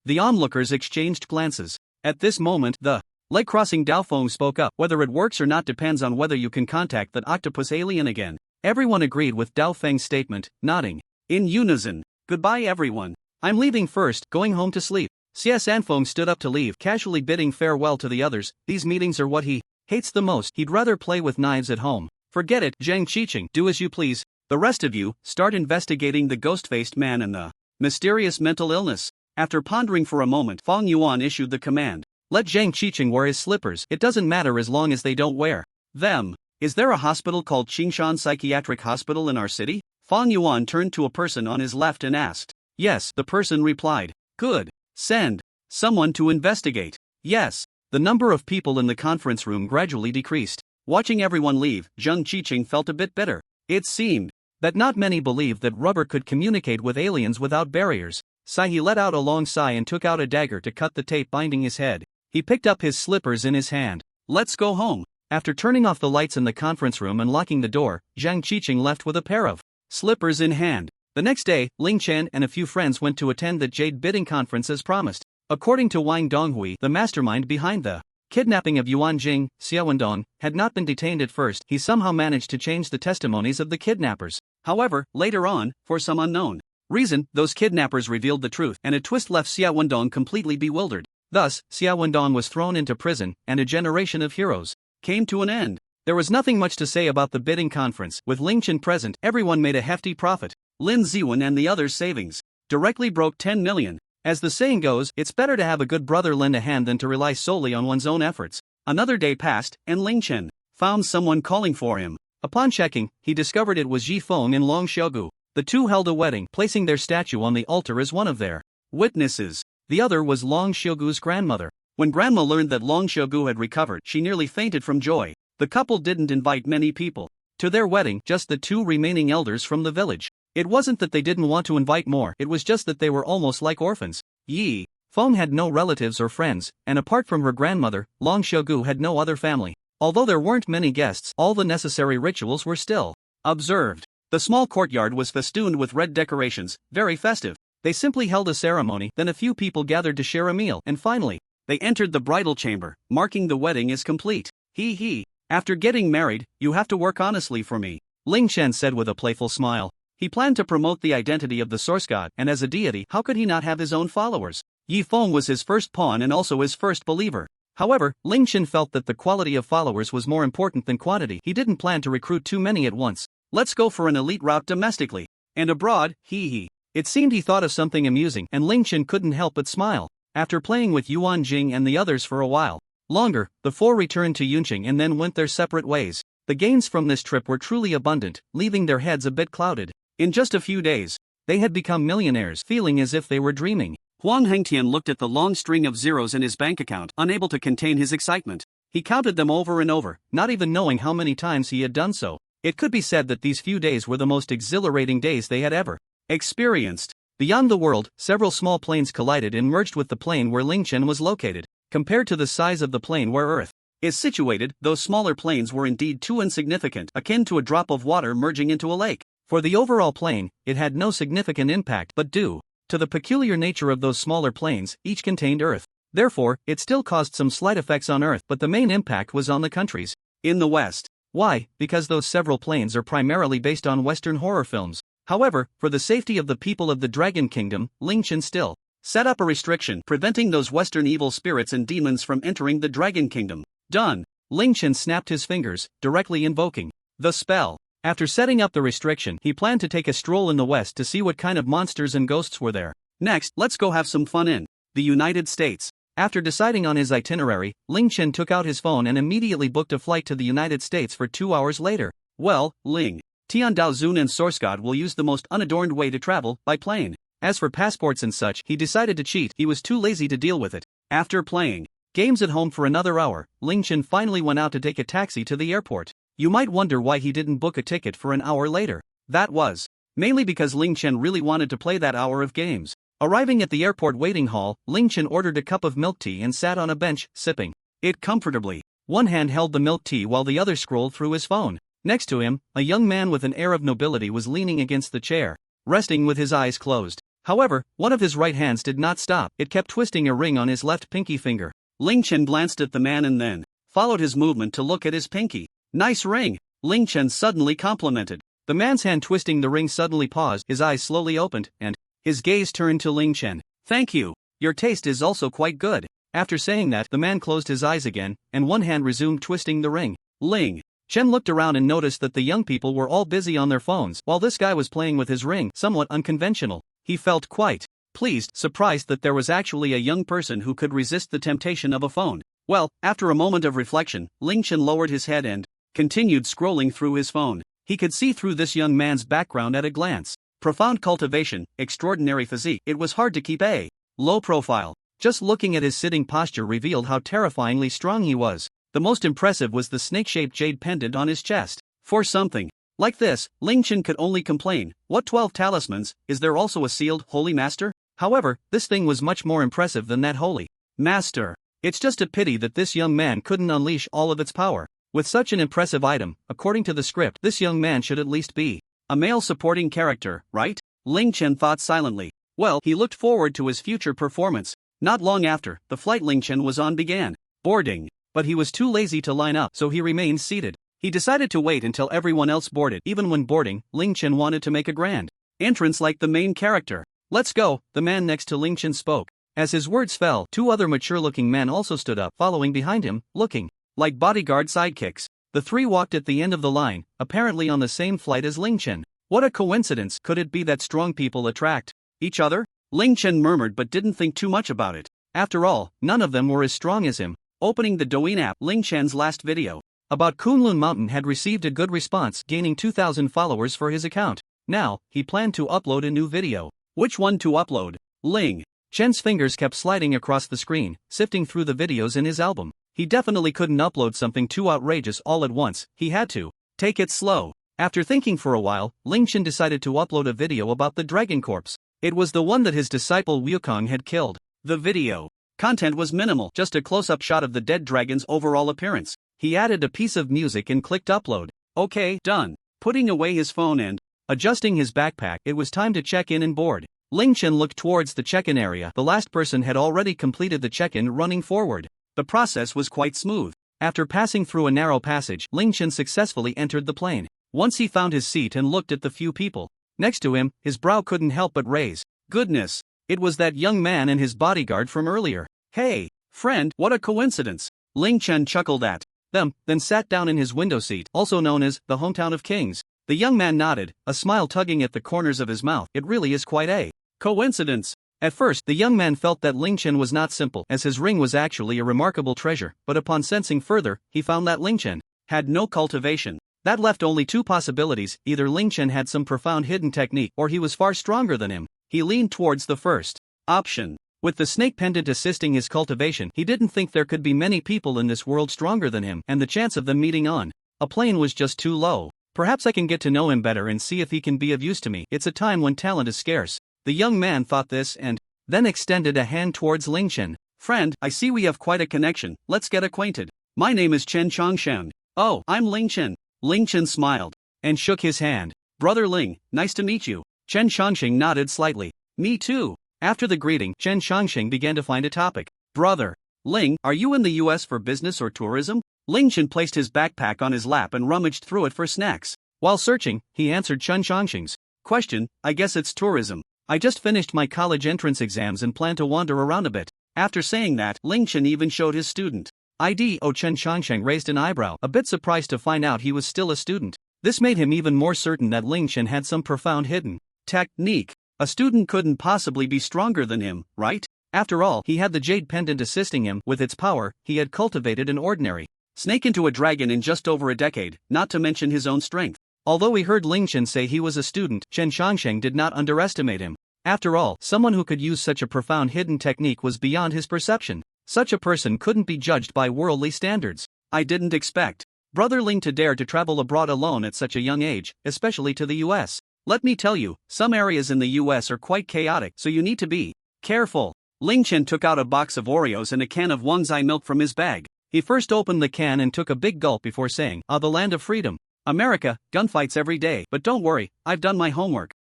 The onlookers exchanged glances. At this moment, the leg-crossing Daofeng spoke up. Whether it works or not depends on whether you can contact that octopus alien again. Everyone agreed with Daofeng's statement, nodding in unison. Goodbye everyone. I'm leaving first, going home to sleep. Xie Sanfeng stood up to leave, casually bidding farewell to the others. These meetings are what he hates the most. He'd rather play with knives at home. Forget it, Zhang Qiqing, do as you please. The rest of you, start investigating the ghost-faced man and the mysterious mental illness. After pondering for a moment, Fang Yuan issued the command. Let Zhang Qiqing wear his slippers. It doesn't matter as long as they don't wear them. Is there a hospital called Qingshan Psychiatric Hospital in our city? Fang Yuan turned to a person on his left and asked. Yes, the person replied. Good. Send someone to investigate. Yes. The number of people in the conference room gradually decreased. Watching everyone leave, Zhang Qiqing felt a bit bitter. It seemed that not many believed that rubber could communicate with aliens without barriers. He let out a long sigh and took out a dagger to cut the tape binding his head. He picked up his slippers in his hand. Let's go home. After turning off the lights in the conference room and locking the door, Zhang Qiqing left with a pair of slippers in hand. The next day, Ling Chen and a few friends went to attend the Jade bidding conference as promised. According to Wang Donghui, the mastermind behind the kidnapping of Yuan Jing, Xiaowendong, had not been detained at first. He somehow managed to change the testimonies of the kidnappers. However, later on, for some unknown reason, those kidnappers revealed the truth, and a twist left Xiaowendong completely bewildered. Thus, Xiaowendong was thrown into prison, and a generation of heroes came to an end. There was nothing much to say about the bidding conference. With Ling Chen present, everyone made a hefty profit. Lin Ziwen and the others' savings directly broke 10 million. As the saying goes, it's better to have a good brother lend a hand than to rely solely on one's own efforts. Another day passed, and Ling Chen found someone calling for him. Upon checking, he discovered it was Yi Feng and Long Xiaogu. The two held a wedding, placing their statue on the altar as one of their witnesses. The other was Long Xiaogu's grandmother. When Grandma learned that Long Xiaogu had recovered, she nearly fainted from joy. The couple didn't invite many people to their wedding, just the two remaining elders from the village. It wasn't that they didn't want to invite more, it was just that they were almost like orphans. Yi Feng had no relatives or friends, and apart from her grandmother, Long Xiaogu had no other family. Although there weren't many guests, all the necessary rituals were still observed. The small courtyard was festooned with red decorations, very festive. They simply held a ceremony, then a few people gathered to share a meal, and finally, they entered the bridal chamber, marking the wedding as complete. He. After getting married, you have to work honestly for me, Ling Chen said with a playful smile. He planned to promote the identity of the source god, and as a deity, how could he not have his own followers? Yi Feng was his first pawn and also his first believer. However, Ling Chen felt that the quality of followers was more important than quantity. He didn't plan to recruit too many at once. Let's go for an elite route domestically. And abroad, he. It seemed he thought of something amusing, and Ling Chen couldn't help but smile. After playing with Yuan Jing and the others for a while longer, the four returned to Yunqing and then went their separate ways. The gains from this trip were truly abundant, leaving their heads a bit clouded. In just a few days, they had become millionaires, feeling as if they were dreaming. Huang Hengtian looked at the long string of zeros in his bank account, unable to contain his excitement. He counted them over and over, not even knowing how many times he had done so. It could be said that these few days were the most exhilarating days they had ever experienced. Beyond the world, several small planes collided and merged with the plane where Ling Chen was located. Compared to the size of the plane where Earth is situated, those smaller planes were indeed too insignificant, akin to a drop of water merging into a lake. For the overall plane, it had no significant impact, but due to the peculiar nature of those smaller planes, each contained Earth. Therefore, it still caused some slight effects on Earth, but the main impact was on the countries in the West. Why? Because those several planes are primarily based on Western horror films. However, for the safety of the people of the Dragon Kingdom, Ling Chen still set up a restriction preventing those Western evil spirits and demons from entering the Dragon Kingdom. Done. Ling Chen snapped his fingers, directly invoking the spell. After setting up the restriction, he planned to take a stroll in the West to see what kind of monsters and ghosts were there. Next, let's go have some fun in the United States. After deciding on his itinerary, Ling Chen took out his phone and immediately booked a flight to the United States for 2 hours later. Well, Ling Tian Daozun and Source God will use the most unadorned way to travel, by plane. As for passports and such, he decided to cheat. He was too lazy to deal with it. After playing games at home for another hour, Ling Chen finally went out to take a taxi to the airport. You might wonder why he didn't book a ticket for an hour later. That was mainly because Ling Chen really wanted to play that hour of games. Arriving at the airport waiting hall, Ling Chen ordered a cup of milk tea and sat on a bench, sipping it comfortably. One hand held the milk tea while the other scrolled through his phone. Next to him, a young man with an air of nobility was leaning against the chair, resting with his eyes closed. However, one of his right hands did not stop. It kept twisting a ring on his left pinky finger. Ling Chen glanced at the man and then followed his movement to look at his pinky. Nice ring, Ling Chen suddenly complimented. The man's hand twisting the ring suddenly paused, his eyes slowly opened, and His gaze turned to Ling Chen. Thank you. Your taste is also quite good. After saying that, the man closed his eyes again, and one hand resumed twisting the ring. Ling Chen looked around and noticed that the young people were all busy on their phones, while this guy was playing with his ring, somewhat unconventional. He felt quite pleased, surprised that there was actually a young person who could resist the temptation of a phone. Well, after a moment of reflection, Ling Chen lowered his head and continued scrolling through his phone. He could see through this young man's background at a glance. Profound cultivation, extraordinary physique. It was hard to keep a low profile. Just looking at his sitting posture revealed how terrifyingly strong he was. The most impressive was the snake-shaped jade pendant on his chest. For something like this, Ling Chen could only complain. What 12 talismans? Is there also a sealed holy master? However, this thing was much more impressive than that holy master. It's just a pity that this young man couldn't unleash all of its power. With such an impressive item, according to the script, this young man should at least be a male supporting character, right? Ling Chen thought silently. Well, he looked forward to his future performance. Not long after, the flight Ling Chen was on began boarding. But he was too lazy to line up, so he remained seated. He decided to wait until everyone else boarded. Even when boarding, Ling Chen wanted to make a grand entrance like the main character. Let's go, the man next to Ling Chen spoke. As his words fell, two other mature-looking men also stood up, following behind him, looking like bodyguard sidekicks. The three walked at the end of the line, apparently on the same flight as Ling Chen. What a coincidence! Could it be that strong people attract each other? Ling Chen murmured but didn't think too much about it. After all, none of them were as strong as him. Opening the DAY1 app, Ling Chen's last video about Kunlun Mountain had received a good response, gaining 2,000 followers for his account. Now, he planned to upload a new video. Which one to upload? Ling Chen's fingers kept sliding across the screen, sifting through the videos in his album. He definitely couldn't upload something too outrageous all at once. He had to take it slow. After thinking for a while, Ling Chen decided to upload a video about the dragon corpse. It was the one that his disciple Wukong had killed. The video content was minimal, just a close-up shot of the dead dragon's overall appearance. He added a piece of music and clicked upload. Okay, done. Putting away his phone and adjusting his backpack, it was time to check in and board. Ling Chen looked towards the check-in area. The last person had already completed the check-in, running forward. The process was quite smooth. After passing through a narrow passage, Ling Chen successfully entered the plane. Once he found his seat and looked at the few people next to him, his brow couldn't help but raise. Goodness! It was that young man and his bodyguard from earlier. Hey, friend, what a coincidence! Ling Chen chuckled at them, then sat down in his window seat, also known as the hometown of kings. The young man nodded, a smile tugging at the corners of his mouth. It really is quite a coincidence. At first, the young man felt that Ling Chen was not simple, as his ring was actually a remarkable treasure, but upon sensing further, he found that Ling Chen had no cultivation. That left only two possibilities: either Ling Chen had some profound hidden technique, or he was far stronger than him. He leaned towards the first option. With the snake pendant assisting his cultivation, he didn't think there could be many people in this world stronger than him, and the chance of them meeting on a plane was just too low. Perhaps I can get to know him better and see if he can be of use to me. It's a time when talent is scarce. The young man thought this and then extended a hand towards Ling Chen. Friend, I see we have quite a connection. Let's get acquainted. My name is Chen Chongshan. Oh, I'm Ling Chen. Ling Chen smiled and shook his hand. Brother Ling, nice to meet you. Chen Chongqing nodded slightly. Me too. After the greeting, Chen Chongqing began to find a topic. Brother Ling, are you in the US for business or tourism? Ling Chen placed his backpack on his lap and rummaged through it for snacks. While searching, he answered Chen Chongqing's question. I guess it's tourism. I just finished my college entrance exams and plan to wander around a bit. After saying that, Ling Chen even showed his student ID. Chen Chongqing raised an eyebrow, a bit surprised to find out he was still a student. This made him even more certain that Ling Chen had some profound hidden technique. A student couldn't possibly be stronger than him, right? After all, he had the jade pendant assisting him. With its power, he had cultivated an ordinary snake into a dragon in just over a decade, not to mention his own strength. Although he heard Ling Chen say he was a student, Chen Chongqing did not underestimate him. After all, someone who could use such a profound hidden technique was beyond his perception. Such a person couldn't be judged by worldly standards. I didn't expect Brother Ling to dare to travel abroad alone at such a young age, especially to the US. Let me tell you, some areas in the US are quite chaotic, so you need to be careful. Ling Chen took out a box of Oreos and a can of Wangzai milk from his bag. He first opened the can and took a big gulp before saying, "Ah, the land of freedom. America, gunfights every day, but don't worry, I've done my homework."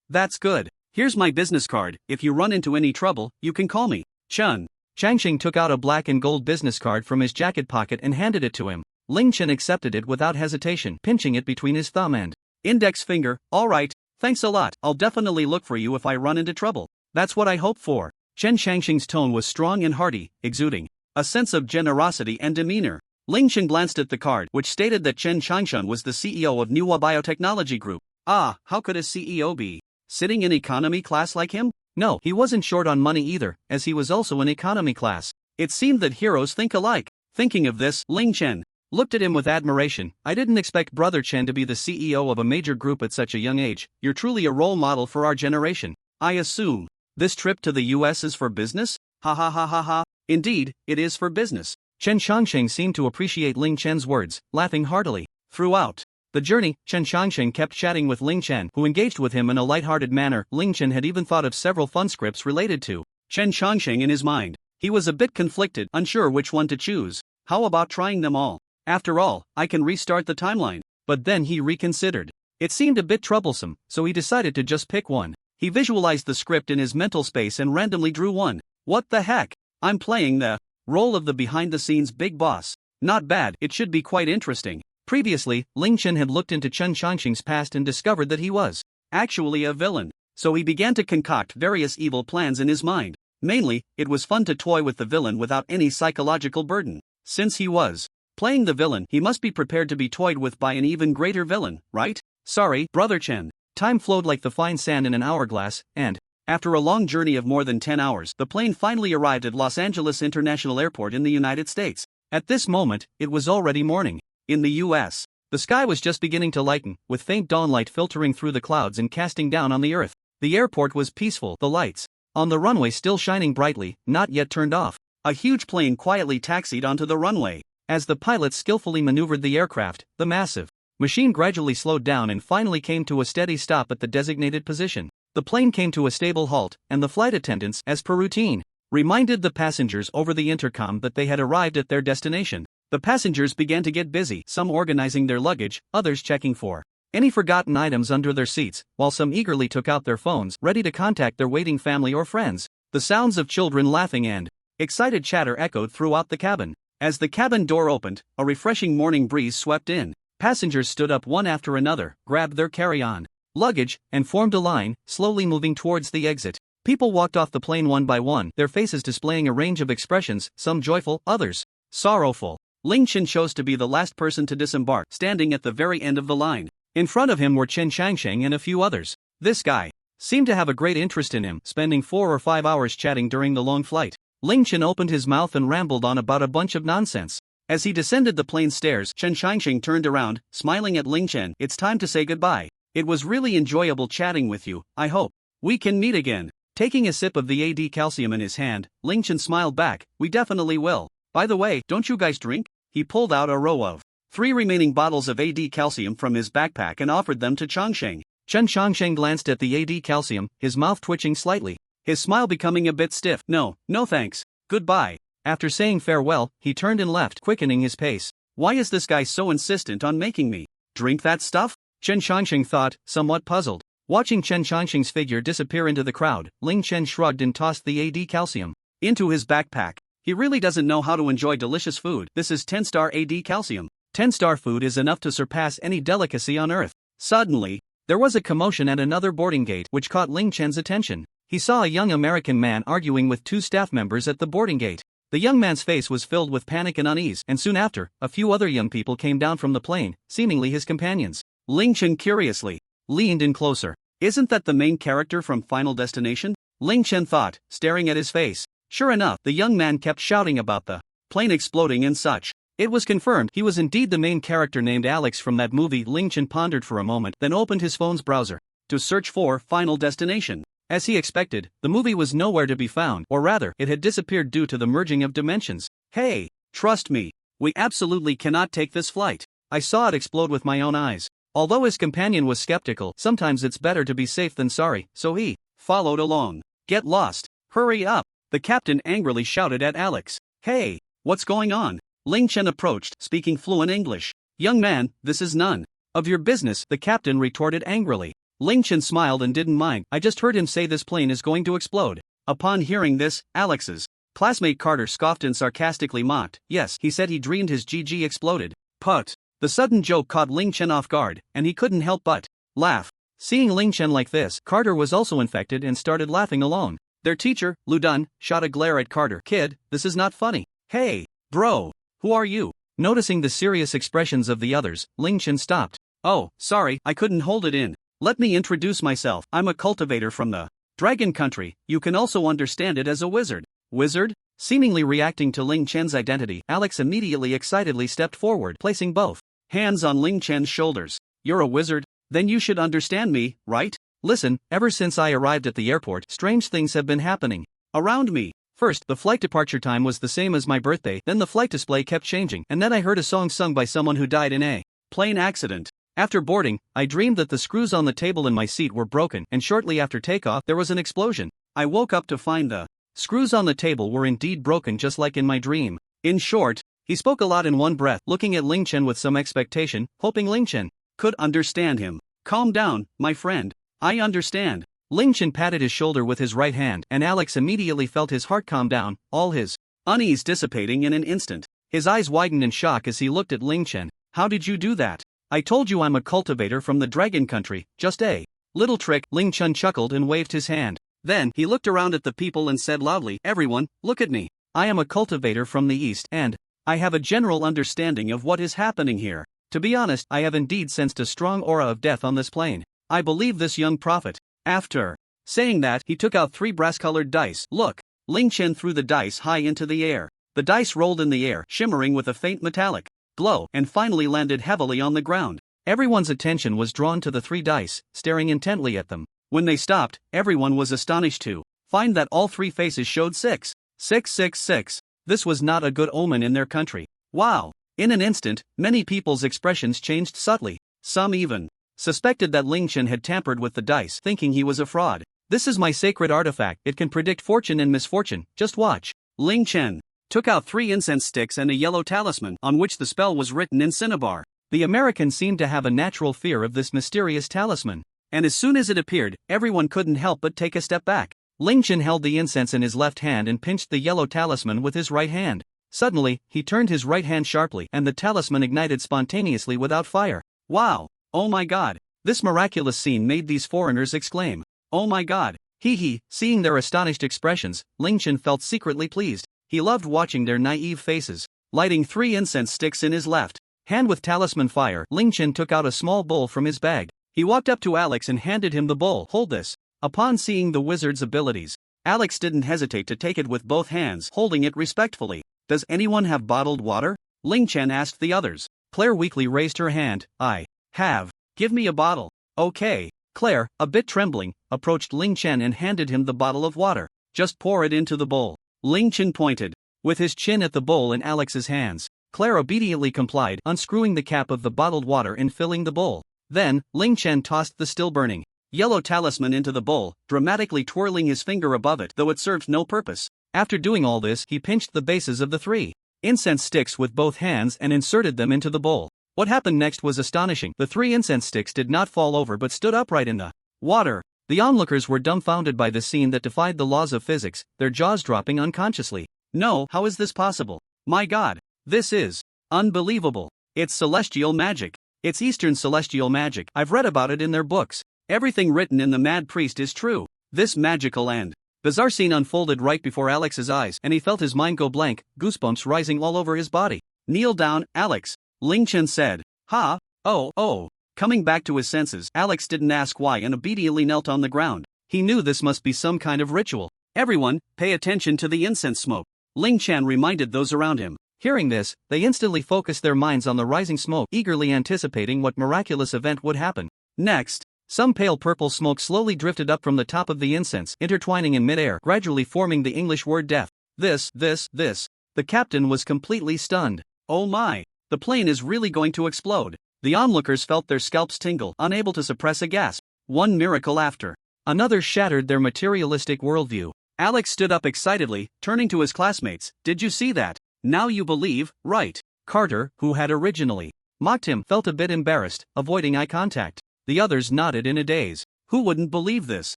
That's good. Here's my business card. If you run into any trouble, you can call me. Chun Changqing took out a black and gold business card from his jacket pocket and handed it to him. Ling Chen accepted it without hesitation, pinching it between his thumb and index finger. All right, Thanks a lot, I'll definitely look for you if I run into trouble. That's what I hope for. Chen Shangxing's tone was strong and hearty, exuding a sense of generosity and demeanor. Ling Chen glanced at the card, which stated that Chen Shangxing was the CEO of Manhwa Biotechnology Group. Ah, how could a CEO be sitting in economy class like him? No, he wasn't short on money either, as he was also in economy class. It seemed that heroes think alike. Thinking of this, Ling Chen looked at him with admiration. I didn't expect Brother Chen to be the CEO of a major group at such a young age. You're truly a role model for our generation. I assume this trip to the US is for business? Ha ha ha ha ha. Indeed, it is for business. Chen Shangxing seemed to appreciate Ling Chen's words, laughing heartily. Throughout the journey, Chen Shangxing kept chatting with Ling Chen, who engaged with him in a light-hearted manner. Ling Chen had even thought of several fun scripts related to Chen Shangxing in his mind. He was a bit conflicted, unsure which one to choose. How about trying them all? After all, I can restart the timeline. But then he reconsidered. It seemed a bit troublesome, so he decided to just pick one. He visualized the script in his mental space and randomly drew one. What the heck? I'm playing the role of the behind-the-scenes big boss. Not bad, it should be quite interesting. Previously, Ling Chen had looked into Chen Shangxing's past and discovered that he was actually a villain. So he began to concoct various evil plans in his mind. Mainly, it was fun to toy with the villain without any psychological burden. Since he was playing the villain, he must be prepared to be toyed with by an even greater villain, right? Sorry, Brother Chen. Time flowed like the fine sand in an hourglass, and after a long journey of more than 10 hours, the plane finally arrived at Los Angeles International Airport in the United States. At this moment, it was already morning. In the US, the sky was just beginning to lighten, with faint dawnlight filtering through the clouds and casting down on the earth. The airport was peaceful, the lights on the runway still shining brightly, not yet turned off. A huge plane quietly taxied onto the runway. As the pilots skillfully maneuvered the aircraft, the massive machine gradually slowed down and finally came to a steady stop at the designated position. The plane came to a stable halt, and the flight attendants, as per routine, reminded the passengers over the intercom that they had arrived at their destination. The passengers began to get busy, some organizing their luggage, others checking for any forgotten items under their seats, while some eagerly took out their phones, ready to contact their waiting family or friends. The sounds of children laughing and excited chatter echoed throughout the cabin. As the cabin door opened, a refreshing morning breeze swept in. Passengers stood up one after another, grabbed their carry-on luggage, and formed a line, slowly moving towards the exit. People walked off the plane one by one, their faces displaying a range of expressions, some joyful, others sorrowful. Ling Chen chose to be the last person to disembark, standing at the very end of the line. In front of him were Chen Shangxing and a few others. This guy seemed to have a great interest in him, spending 4 or 5 hours chatting during the long flight. Ling Chen opened his mouth and rambled on about a bunch of nonsense. As he descended the plane stairs, Chen Shangxing turned around, smiling at Ling Chen. It's time to say goodbye. It was really enjoyable chatting with you. I hope we can meet again. Taking a sip of the AD calcium in his hand, Ling Chen smiled back. We definitely will. By the way, don't you guys drink? He pulled out a row of 3 remaining bottles of AD calcium from his backpack and offered them to Changsheng. Chen Shangxing glanced at the AD calcium, his mouth twitching slightly, his smile becoming a bit stiff. No thanks. Goodbye. After saying farewell, he turned and left, quickening his pace. Why is this guy so insistent on making me drink that stuff? Chen Shangxing thought, somewhat puzzled. Watching Chen Shangxing's figure disappear into the crowd, Ling Chen shrugged and tossed the AD calcium into his backpack. He really doesn't know how to enjoy delicious food. This is 10-star AD calcium. 10-star food is enough to surpass any delicacy on earth. Suddenly, there was a commotion at another boarding gate which caught Ling Chen's attention. He saw a young American man arguing with 2 staff members at the boarding gate. The young man's face was filled with panic and unease, and soon after, a few other young people came down from the plane, seemingly his companions. Ling Chen curiously leaned in closer. Isn't that the main character from Final Destination? Ling Chen thought, staring at his face. Sure enough, the young man kept shouting about the plane exploding and such. It was confirmed he was indeed the main character named Alex from that movie. Ling Chen pondered for a moment, then opened his phone's browser to search for Final Destination. As he expected, the movie was nowhere to be found, or rather, it had disappeared due to the merging of dimensions. Hey, trust me, we absolutely cannot take this flight. I saw it explode with my own eyes. Although his companion was skeptical, sometimes it's better to be safe than sorry, so he followed along. Get lost. Hurry up. The captain angrily shouted at Alex. Hey, what's going on? Ling Chen approached, speaking fluent English. Young man, this is none of your business, the captain retorted angrily. Ling Chen smiled and didn't mind. I just heard him say this plane is going to explode. Upon hearing this, Alex's classmate Carter scoffed and sarcastically mocked. Yes, he said he dreamed his GG exploded. Put. The sudden joke caught Ling Chen off guard, and he couldn't help but laugh. Seeing Ling Chen like this, Carter was also infected and started laughing alone. Their teacher, Lu Dun, shot a glare at Carter. Kid, this is not funny. Hey, bro, who are you? Noticing the serious expressions of the others, Ling Chen stopped. Oh, sorry, I couldn't hold it in. Let me introduce myself. I'm a cultivator from the Dragon Country. You can also understand it as a wizard. Wizard? Seemingly reacting to Ling Chen's identity, Alex immediately excitedly stepped forward, placing both hands on Ling Chen's shoulders. You're a wizard? Then you should understand me, right? Listen, ever since I arrived at the airport, strange things have been happening around me. First, the flight departure time was the same as my birthday, then the flight display kept changing, and then I heard a song sung by someone who died in a plane accident. After boarding, I dreamed that the screws on the table in my seat were broken, and shortly after takeoff, there was an explosion. I woke up to find the screws on the table were indeed broken just like in my dream. In short, he spoke a lot in one breath, looking at Ling Chen with some expectation, hoping Ling Chen could understand him. Calm down, my friend. I understand. Ling Chen patted his shoulder with his right hand, and Alex immediately felt his heart calm down, all his unease dissipating in an instant. His eyes widened in shock as he looked at Ling Chen. How did you do that? I told you I'm a cultivator from the Dragon Country, just a little trick. Ling Chen chuckled and waved his hand. Then, he looked around at the people and said loudly, everyone, look at me. I am a cultivator from the East, and I have a general understanding of what is happening here. To be honest, I have indeed sensed a strong aura of death on this plane. I believe this young prophet. After saying that, he took out 3 brass-colored dice. Look. Ling Chen threw the dice high into the air. The dice rolled in the air, shimmering with a faint metallic glow, and finally landed heavily on the ground. Everyone's attention was drawn to the 3 dice, staring intently at them. When they stopped, everyone was astonished to find that all 3 faces showed 6. 666. This was not a good omen in their country. Wow. In an instant, many people's expressions changed subtly. Some even suspected that Ling Chen had tampered with the dice, thinking he was a fraud. This is my sacred artifact. It can predict fortune and misfortune. Just watch. Ling Chen took out 3 incense sticks and a yellow talisman, on which the spell was written in cinnabar. The American seemed to have a natural fear of this mysterious talisman, and as soon as it appeared, everyone couldn't help but take a step back. Ling Chen held the incense in his left hand and pinched the yellow talisman with his right hand. Suddenly, he turned his right hand sharply, and the talisman ignited spontaneously without fire. Wow! Oh my god! This miraculous scene made these foreigners exclaim, oh my god! Hee hee! Seeing their astonished expressions, Ling Chen felt secretly pleased. He loved watching their naive faces. Lighting 3 incense sticks in his left hand with talisman fire, Ling Chen took out a small bowl from his bag. He walked up to Alex and handed him the bowl. Hold this. Upon seeing the wizard's abilities, Alex didn't hesitate to take it with both hands, holding it respectfully. Does anyone have bottled water? Ling Chen asked the others. Claire weakly raised her hand. I have. Give me a bottle. Okay. Claire, a bit trembling, approached Ling Chen and handed him the bottle of water. Just pour it into the bowl. Ling Chen pointed with his chin at the bowl in Alex's hands. Claire obediently complied, unscrewing the cap of the bottled water and filling the bowl. Then, Ling Chen tossed the still-burning yellow talisman into the bowl, dramatically twirling his finger above it, though it served no purpose. After doing all this, he pinched the bases of the 3 incense sticks with both hands and inserted them into the bowl. What happened next was astonishing. The 3 incense sticks did not fall over but stood upright in the water. The onlookers were dumbfounded by this scene that defied the laws of physics, their jaws dropping unconsciously. No, how is this possible? My god, this is unbelievable. It's celestial magic. It's Eastern celestial magic. I've read about it in their books. Everything written in The Mad Priest is true. This magical and bizarre scene unfolded right before Alex's eyes, and he felt his mind go blank, goosebumps rising all over his body. Kneel down, Alex, Ling Chen said. Ha, oh. Coming back to his senses, Alex didn't ask why and obediently knelt on the ground. He knew this must be some kind of ritual. Everyone, pay attention to the incense smoke. Ling Chen reminded those around him. Hearing this, they instantly focused their minds on the rising smoke, eagerly anticipating what miraculous event would happen. Next, some pale purple smoke slowly drifted up from the top of the incense, intertwining in midair, gradually forming the English word death. This. The captain was completely stunned. Oh my! The plane is really going to explode. The onlookers felt their scalps tingle, unable to suppress a gasp. One miracle after another shattered their materialistic worldview. Alex stood up excitedly, turning to his classmates. Did you see that? Now you believe, right? Carter, who had originally mocked him, felt a bit embarrassed, avoiding eye contact. The others nodded in a daze. Who wouldn't believe this?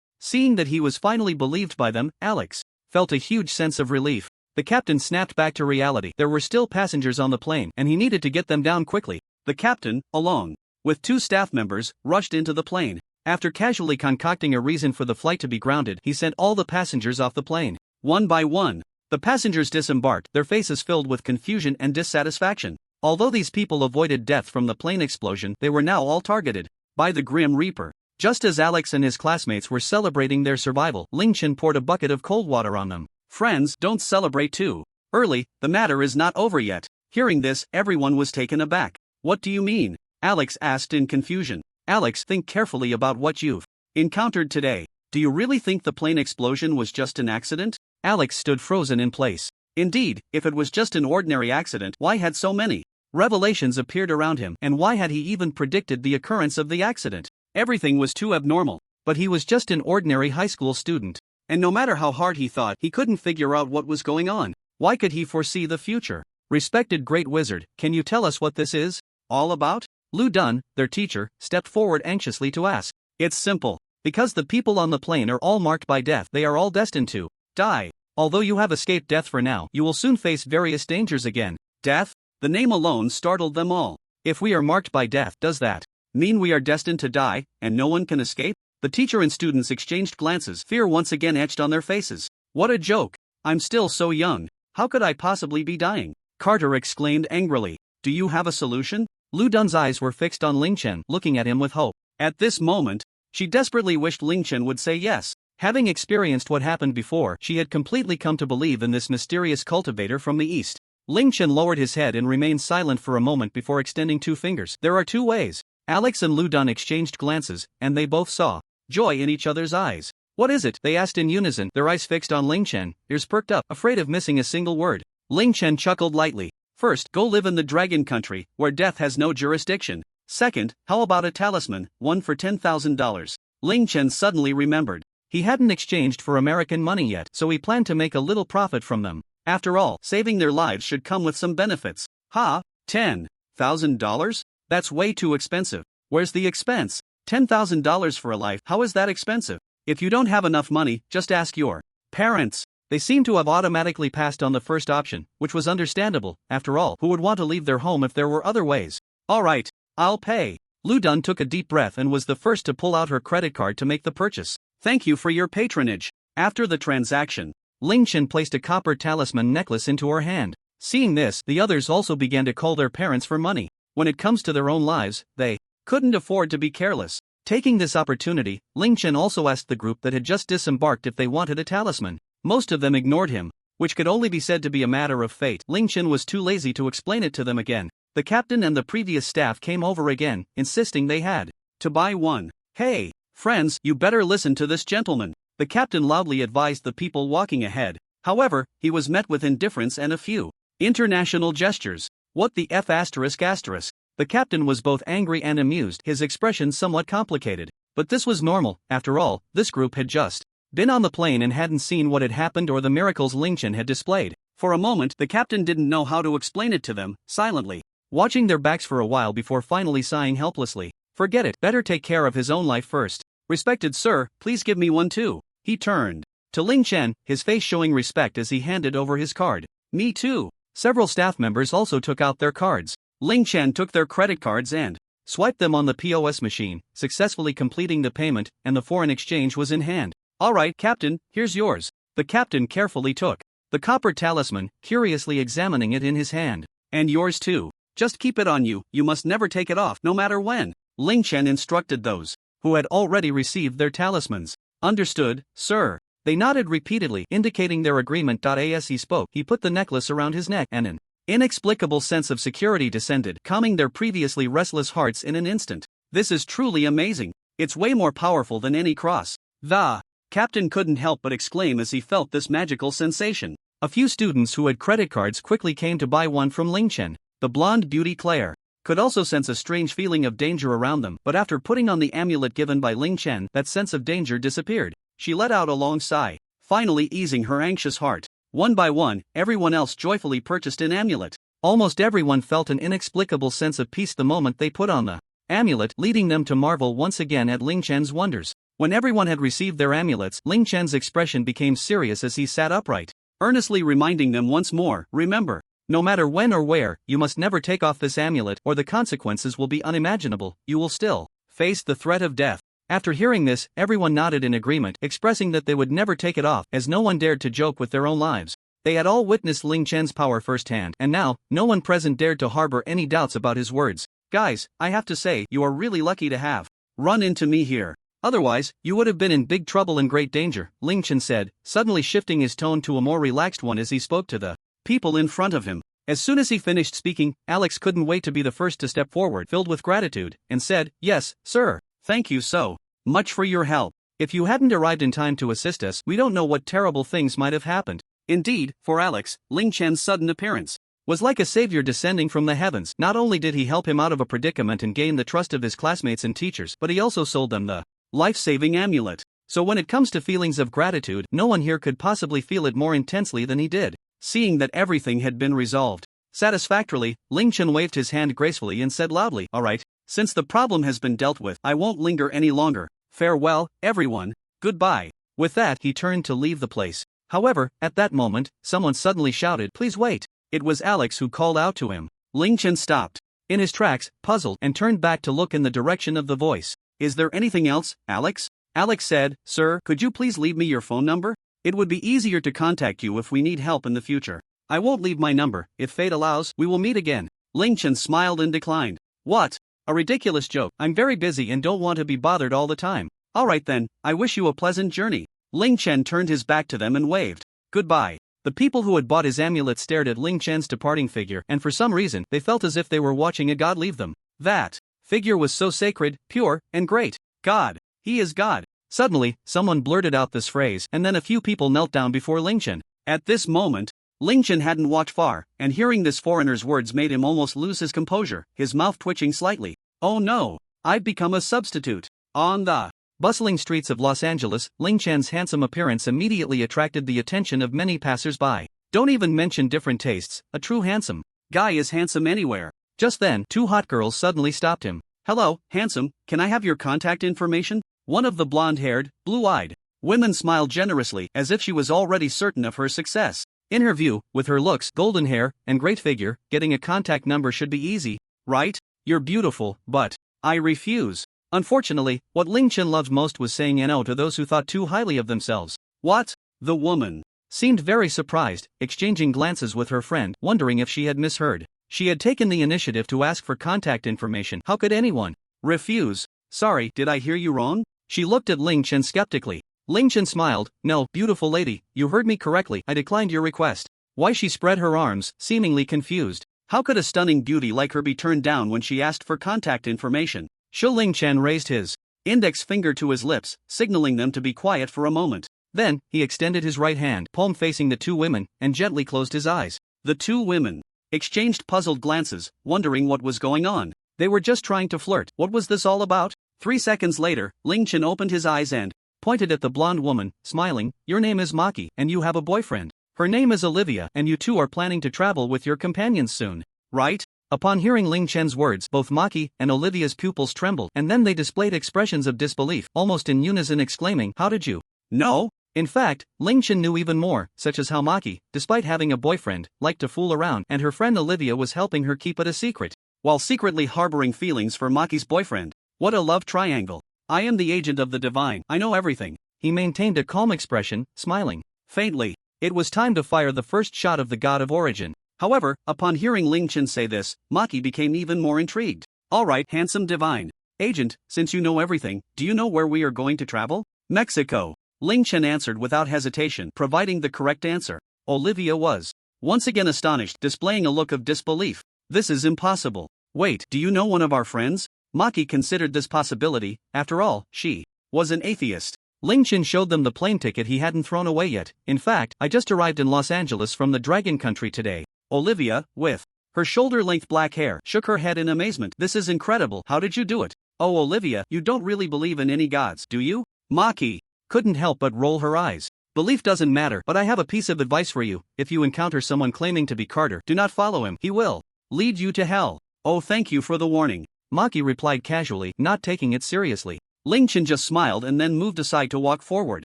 Seeing that he was finally believed by them, Alex felt a huge sense of relief. The captain snapped back to reality. There were still passengers on the plane, and he needed to get them down quickly. The captain, along with 2 staff members, rushed into the plane. After casually concocting a reason for the flight to be grounded, he sent all the passengers off the plane. One by one, the passengers disembarked, their faces filled with confusion and dissatisfaction. Although these people avoided death from the plane explosion, they were now all targeted by the Grim Reaper. Just as Alex and his classmates were celebrating their survival, Ling Chen poured a bucket of cold water on them. Friends, don't celebrate too early, the matter is not over yet. Hearing this, everyone was taken aback. What do you mean? Alex asked in confusion. Alex, think carefully about what you've encountered today. Do you really think the plane explosion was just an accident? Alex stood frozen in place. Indeed, if it was just an ordinary accident, why had so many revelations appeared around him, and why had he even predicted the occurrence of the accident? Everything was too abnormal. But he was just an ordinary high school student. And no matter how hard he thought, he couldn't figure out what was going on. Why could he foresee the future? Respected Great Wizard, can you tell us what this is all about? Lu Dun, their teacher, stepped forward anxiously to ask. It's simple. Because the people on the plane are all marked by death, they are all destined to die. Although you have escaped death for now, you will soon face various dangers again. Death? The name alone startled them all. If we are marked by death, does that mean we are destined to die, and no one can escape? The teacher and students exchanged glances, fear once again etched on their faces. What a joke! I'm still so young. How could I possibly be dying? Carter exclaimed angrily. Do you have a solution? Lu Dun's eyes were fixed on Ling Chen, looking at him with hope. At this moment, she desperately wished Ling Chen would say yes. Having experienced what happened before, she had completely come to believe in this mysterious cultivator from the east. Ling Chen lowered his head and remained silent for a moment before extending two fingers. There are two ways. Alex and Lu Dun exchanged glances, and they both saw joy in each other's eyes. What is it? They asked in unison, their eyes fixed on Ling Chen, ears perked up, afraid of missing a single word. Ling Chen chuckled lightly. First, go live in the dragon country, where death has no jurisdiction. Second, how about a talisman, one for $10,000? Ling Chen suddenly remembered. He hadn't exchanged for American money yet, so he planned to make a little profit from them. After all, saving their lives should come with some benefits. Ha! $10,000? That's way too expensive. Where's the expense? $10,000 for a life, how is that expensive? If you don't have enough money, just ask your parents. They seem to have automatically passed on the first option, which was understandable. After all, who would want to leave their home if there were other ways? Alright, I'll pay. Lu Dun took a deep breath and was the first to pull out her credit card to make the purchase. Thank you for your patronage. After the transaction, Ling Chen placed a copper talisman necklace into her hand. Seeing this, the others also began to call their parents for money. When it comes to their own lives, they couldn't afford to be careless. Taking this opportunity, Ling Chen also asked the group that had just disembarked if they wanted a talisman. Most of them ignored him, which could only be said to be a matter of fate. Ling Chen was too lazy to explain it to them again. The captain and the previous staff came over again, insisting they had to buy one. Hey, friends, you better listen to this gentleman. The captain loudly advised the people walking ahead. However, he was met with indifference and a few international gestures. What the F***? The captain was both angry and amused, his expression somewhat complicated. But this was normal. After all, this group had just been on the plane and hadn't seen what had happened or the miracles Ling Chen had displayed. For a moment, the captain didn't know how to explain it to them, silently watching their backs for a while before finally sighing helplessly. Forget it, better take care of his own life first. Respected sir, please give me one too. He turned to Ling Chen, his face showing respect as he handed over his card. Me too. Several staff members also took out their cards. Ling Chen took their credit cards and swiped them on the POS machine, successfully completing the payment, and the foreign exchange was in hand. Alright, Captain, here's yours. The captain carefully took the copper talisman, curiously examining it in his hand. And yours too. Just keep it on you, you must never take it off, no matter when. Ling Chen instructed those who had already received their talismans. Understood, sir. They nodded repeatedly, indicating their agreement. As he spoke, he put the necklace around his neck, and an inexplicable sense of security descended, calming their previously restless hearts in an instant. This is truly amazing. It's way more powerful than any cross. The captain couldn't help but exclaim as he felt this magical sensation. A few students who had credit cards quickly came to buy one from Ling Chen. The blonde beauty Claire could also sense a strange feeling of danger around them, but after putting on the amulet given by Ling Chen, that sense of danger disappeared. She let out a long sigh, finally easing her anxious heart. One by one, everyone else joyfully purchased an amulet. Almost everyone felt an inexplicable sense of peace the moment they put on the amulet, leading them to marvel once again at Ling Chen's wonders. When everyone had received their amulets, Ling Chen's expression became serious as he sat upright, earnestly reminding them once more, remember, no matter when or where, you must never take off this amulet or the consequences will be unimaginable. You will still face the threat of death. After hearing this, everyone nodded in agreement, expressing that they would never take it off, as no one dared to joke with their own lives. They had all witnessed Ling Chen's power firsthand, and now, no one present dared to harbor any doubts about his words. Guys, I have to say, you are really lucky to have run into me here. Otherwise, you would have been in big trouble and great danger, Ling Chen said, suddenly shifting his tone to a more relaxed one as he spoke to the people in front of him. As soon as he finished speaking, Alex couldn't wait to be the first to step forward, filled with gratitude, and said, "Yes, sir. Thank you so much for your help. If you hadn't arrived in time to assist us, we don't know what terrible things might have happened." Indeed, for Alex, Ling Chen's sudden appearance was like a savior descending from the heavens. Not only did he help him out of a predicament and gain the trust of his classmates and teachers, but he also sold them the life-saving amulet. So when it comes to feelings of gratitude, no one here could possibly feel it more intensely than he did. Seeing that everything had been resolved satisfactorily, Ling Chen waved his hand gracefully and said loudly, "All right, since the problem has been dealt with, I won't linger any longer. Farewell, everyone. Goodbye." With that, he turned to leave the place. However, at that moment, someone suddenly shouted, "Please wait." It was Alex who called out to him. Ling Chen stopped in his tracks, puzzled, and turned back to look in the direction of the voice. "Is there anything else, Alex?" Alex said, "Sir, could you please leave me your phone number? It would be easier to contact you if we need help in the future." "I won't leave my number. If fate allows, we will meet again." Ling Chen smiled and declined. "What? A ridiculous joke. I'm very busy and don't want to be bothered all the time." "Alright then, I wish you a pleasant journey." Ling Chen turned his back to them and waved goodbye. The people who had bought his amulet stared at Ling Chen's departing figure, and for some reason, they felt as if they were watching a god leave them. That figure was so sacred, pure, and great. God. He is God. Suddenly, someone blurted out this phrase, and then a few people knelt down before Ling Chen. At this moment, Ling Chen hadn't walked far, and hearing this foreigner's words made him almost lose his composure, his mouth twitching slightly. "Oh no, I've become a substitute." On the bustling streets of Los Angeles, Ling Chen's handsome appearance immediately attracted the attention of many passers-by. Don't even mention different tastes, a true handsome guy is handsome anywhere. Just then, two hot girls suddenly stopped him. "Hello, handsome, can I have your contact information?" One of the blonde-haired, blue-eyed women smiled generously, as if she was already certain of her success. In her view, with her looks, golden hair, and great figure, getting a contact number should be easy, right? "You're beautiful, but I refuse." Unfortunately, what Ling Chen loved most was saying no to those who thought too highly of themselves. "What?" The woman seemed very surprised, exchanging glances with her friend, wondering if she had misheard. She had taken the initiative to ask for contact information. How could anyone refuse? "Sorry, did I hear you wrong?" She looked at Ling Chen skeptically. Ling Chen smiled. "No, beautiful lady, you heard me correctly, I declined your request." Why? She spread her arms, seemingly confused. How could a stunning beauty like her be turned down when she asked for contact information? Ling Chen raised his index finger to his lips, signaling them to be quiet for a moment. Then, he extended his right hand, palm facing the two women, and gently closed his eyes. The two women exchanged puzzled glances, wondering what was going on. They were just trying to flirt. What was this all about? 3 seconds later, Ling Chen opened his eyes and pointed at the blonde woman, smiling. "Your name is Maki, and you have a boyfriend. Her name is Olivia, and you two are planning to travel with your companions soon, right?" Upon hearing Ling Chen's words, both Maki and Olivia's pupils trembled, and then they displayed expressions of disbelief, almost in unison, exclaiming, "How did you know?" In fact, Ling Chen knew even more, such as how Maki, despite having a boyfriend, liked to fool around, and her friend Olivia was helping her keep it a secret, while secretly harboring feelings for Maki's boyfriend. What a love triangle. "I am the agent of the divine, I know everything." He maintained a calm expression, smiling faintly. It was time to fire the first shot of the god of origin. However, upon hearing Ling Chen say this, Maki became even more intrigued. "Alright, handsome divine agent, since you know everything, do you know where we are going to travel?" "Mexico." Ling Chen answered without hesitation, providing the correct answer. Olivia was once again astonished, displaying a look of disbelief. "This is impossible." "Wait, do you know one of our friends?" Maki considered this possibility. After all, she was an atheist. Ling Chen showed them the plane ticket he hadn't thrown away yet. "In fact, I just arrived in Los Angeles from the Dragon Country today." Olivia, with her shoulder-length black hair, shook her head in amazement. "This is incredible. How did you do it?" "Oh, Olivia, you don't really believe in any gods, do you?" Maki couldn't help but roll her eyes. "Belief doesn't matter, but I have a piece of advice for you. If you encounter someone claiming to be Carter, do not follow him. He will lead you to hell." "Oh, thank you for the warning," Maki replied casually, not taking it seriously. Ling Chen just smiled and then moved aside to walk forward.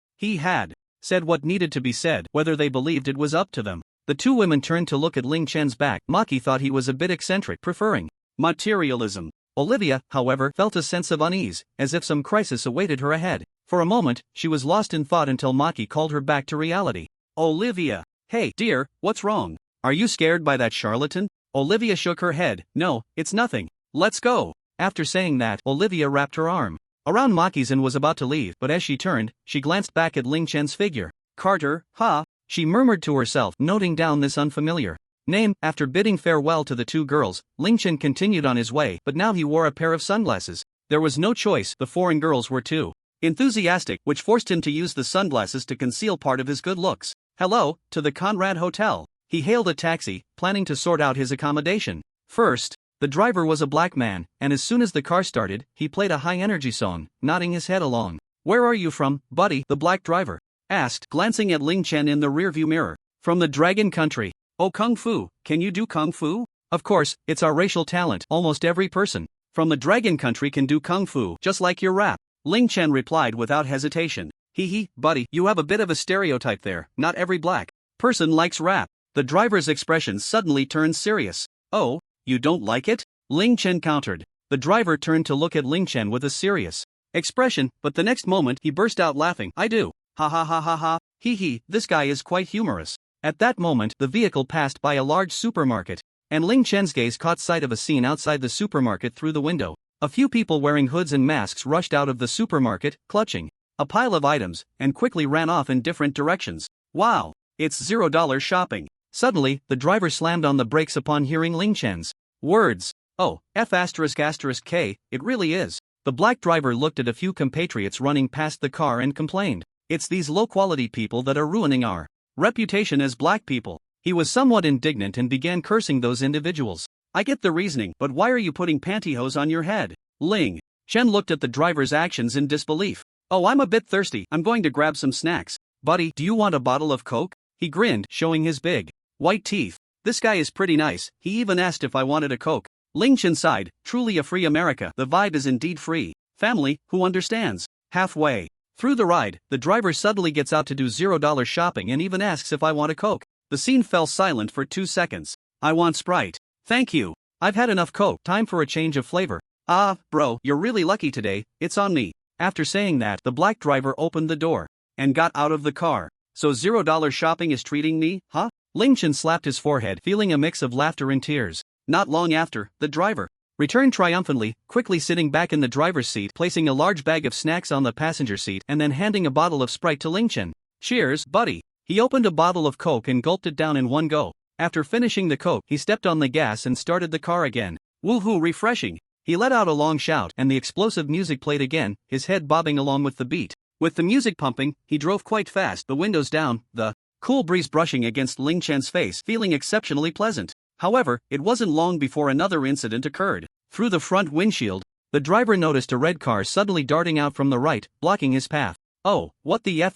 He had said what needed to be said. Whether they believed it was up to them. The two women turned to look at Ling Chen's back. Maki thought he was a bit eccentric, preferring materialism. Olivia, however, felt a sense of unease, as if some crisis awaited her ahead. For a moment, she was lost in thought until Maki called her back to reality. Olivia! Hey, dear, what's wrong? Are you scared by that charlatan? Olivia shook her head. No, it's nothing. Let's go. After saying that, Olivia wrapped her arm around Maki's and was about to leave, but as she turned, she glanced back at Ling Chen's figure. Carter, ha! She murmured to herself, noting down this unfamiliar name. After bidding farewell to the two girls, Ling Chen continued on his way, but now he wore a pair of sunglasses. There was no choice, the foreign girls were too enthusiastic, which forced him to use the sunglasses to conceal part of his good looks. Hello, to the Conrad Hotel. He hailed a taxi, planning to sort out his accommodation. First, the driver was a black man, and as soon as the car started, he played a high-energy song, nodding his head along. Where are you from, buddy? The black driver asked, glancing at Ling Chen in the rearview mirror. From the Dragon Country. Oh, Kung Fu, can you do Kung Fu? Of course, it's our racial talent. Almost every person from the Dragon Country can do Kung Fu, just like your rap. Ling Chen replied without hesitation. Hee, buddy, you have a bit of a stereotype there. Not every black person likes rap. The driver's expression suddenly turned serious. Oh, you don't like it? Ling Chen countered. The driver turned to look at Ling Chen with a serious expression, but the next moment he burst out laughing. I do. Ha ha ha ha ha. Hee, this guy is quite humorous. At that moment, the vehicle passed by a large supermarket, and Ling Chen's gaze caught sight of a scene outside the supermarket through the window. A few people wearing hoods and masks rushed out of the supermarket, clutching a pile of items, and quickly ran off in different directions. Wow, it's $0 shopping. Suddenly, the driver slammed on the brakes upon hearing Ling Chen's words. Oh, F***K, it really is. The black driver looked at a few compatriots running past the car and complained. It's these low-quality people that are ruining our reputation as black people. He was somewhat indignant and began cursing those individuals. I get the reasoning, but why are you putting pantyhose on your head? Ling Chen looked at the driver's actions in disbelief. Oh, I'm a bit thirsty. I'm going to grab some snacks. Buddy, do you want a bottle of Coke? He grinned, showing his big white teeth. This guy is pretty nice. He even asked if I wanted a Coke. Ling Chen sighed. Truly a free America. The vibe is indeed free. Family, who understands? Halfway through the ride, the driver suddenly gets out to do $0 shopping and even asks if I want a Coke. The scene fell silent for 2 seconds. I want Sprite. Thank you. I've had enough Coke. Time for a change of flavor. Ah, bro, you're really lucky today. It's on me. After saying that, the black driver opened the door and got out of the car. So $0 shopping is treating me, huh? Ling Chen slapped his forehead, feeling a mix of laughter and tears. Not long after, the driver returned triumphantly, quickly sitting back in the driver's seat, placing a large bag of snacks on the passenger seat and then handing a bottle of Sprite to Ling Chen. Cheers, buddy. He opened a bottle of Coke and gulped it down in one go. After finishing the Coke, he stepped on the gas and started the car again. Woohoo, refreshing. He let out a long shout and the explosive music played again, his head bobbing along with the beat. With the music pumping, he drove quite fast, the windows down, the cool breeze brushing against Ling Chen's face, feeling exceptionally pleasant. However, it wasn't long before another incident occurred. Through the front windshield, the driver noticed a red car suddenly darting out from the right, blocking his path. Oh, what the F*******.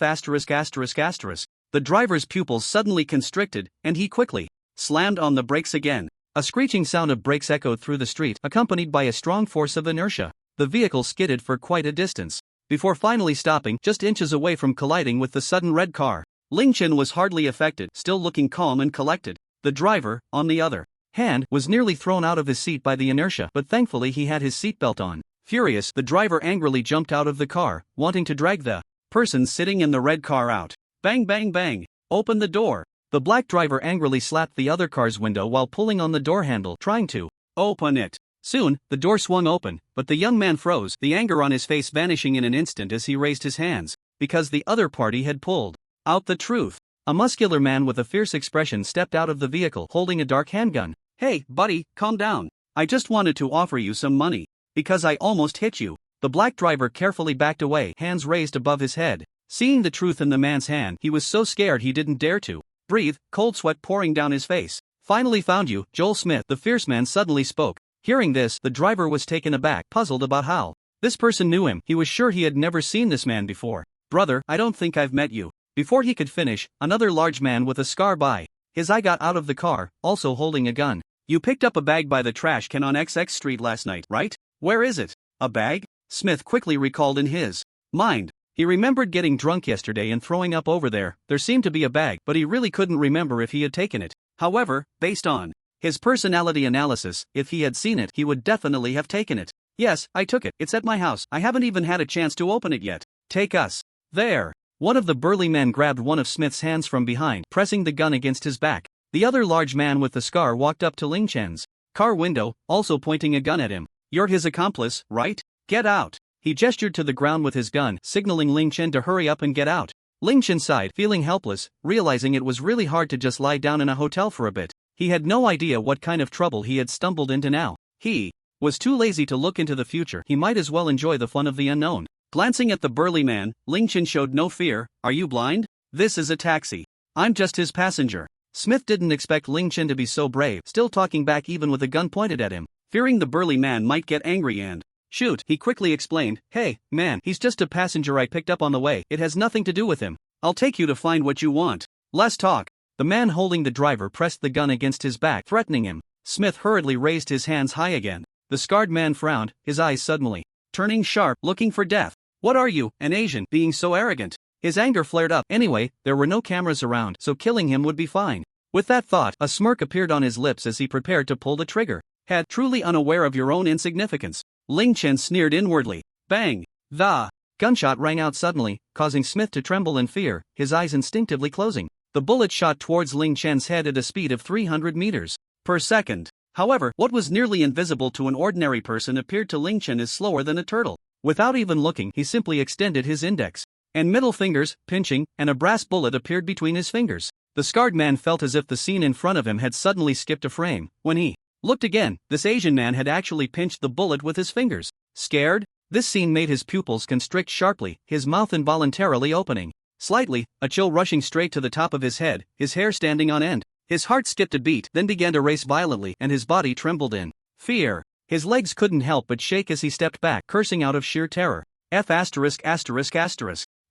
The driver's pupils suddenly constricted, and he quickly slammed on the brakes again. A screeching sound of brakes echoed through the street, accompanied by a strong force of inertia. The vehicle skidded for quite a distance, before finally stopping just inches away from colliding with the sudden red car. Ling Chen was hardly affected, still looking calm and collected. The driver, on the other hand, was nearly thrown out of his seat by the inertia, but thankfully he had his seatbelt on. Furious, the driver angrily jumped out of the car, wanting to drag the person sitting in the red car out. Bang bang bang. Open the door. The black driver angrily slapped the other car's window while pulling on the door handle, trying to open it. Soon, the door swung open, but the young man froze, the anger on his face vanishing in an instant as he raised his hands, because the other party had pulled out the truth. A muscular man with a fierce expression stepped out of the vehicle holding a dark handgun. Hey, buddy, calm down. I just wanted to offer you some money, because I almost hit you. The black driver carefully backed away, hands raised above his head. Seeing the truth in the man's hand, he was so scared he didn't dare to breathe, cold sweat pouring down his face. Finally found you, Joel Smith, the fierce man suddenly spoke. Hearing this, the driver was taken aback, puzzled about how this person knew him. He was sure he had never seen this man before. Brother, I don't think I've met you. Before he could finish, another large man with a scar by his eye got out of the car, also holding a gun. You picked up a bag by the trash can on XX Street last night, right? Where is it? A bag? Smith quickly recalled in his mind. He remembered getting drunk yesterday and throwing up over there. There seemed to be a bag, but he really couldn't remember if he had taken it. However, based on His personality analysis: if he had seen it, he would definitely have taken it. Yes, I took it. It's at my house. I haven't even had a chance to open it yet. Take us. There. One of the burly men grabbed one of Smith's hands from behind, pressing the gun against his back. The other large man with the scar walked up to Ling Chen's car window, also pointing a gun at him. You're his accomplice, right? Get out. He gestured to the ground with his gun, signaling Ling Chen to hurry up and get out. Ling Chen sighed, feeling helpless, realizing it was really hard to just lie down in a hotel for a bit. He had no idea what kind of trouble he had stumbled into now. He was too lazy to look into the future. He might as well enjoy the fun of the unknown. Glancing at the burly man, Ling Chen showed no fear. Are you blind? This is a taxi. I'm just his passenger. Smith didn't expect Ling Chen to be so brave, still talking back even with a gun pointed at him. Fearing the burly man might get angry and shoot, he quickly explained, hey, man, he's just a passenger I picked up on the way. It has nothing to do with him. I'll take you to find what you want. Less talk. The man holding the driver pressed the gun against his back, threatening him. Smith hurriedly raised his hands high again. The scarred man frowned, his eyes suddenly turning sharp, looking for death. What are you, an Asian, being so arrogant? His anger flared up. Anyway, there were no cameras around, so killing him would be fine. With that thought, a smirk appeared on his lips as he prepared to pull the trigger. Had truly unaware of your own insignificance. Ling Chen sneered inwardly. Bang! The gunshot rang out suddenly, causing Smith to tremble in fear, his eyes instinctively closing. The bullet shot towards Ling Chen's head at a speed of 300 meters per second. However, what was nearly invisible to an ordinary person appeared to Ling Chen as slower than a turtle. Without even looking, he simply extended his index and middle fingers, pinching, and a brass bullet appeared between his fingers. The scarred man felt as if the scene in front of him had suddenly skipped a frame. When he looked again, this Asian man had actually pinched the bullet with his fingers. Scared? This scene made his pupils constrict sharply, his mouth involuntarily opening slightly, a chill rushing straight to the top of his head, his hair standing on end. His heart skipped a beat, then began to race violently, and his body trembled in fear. His legs couldn't help but shake as he stepped back, cursing out of sheer terror. F*******.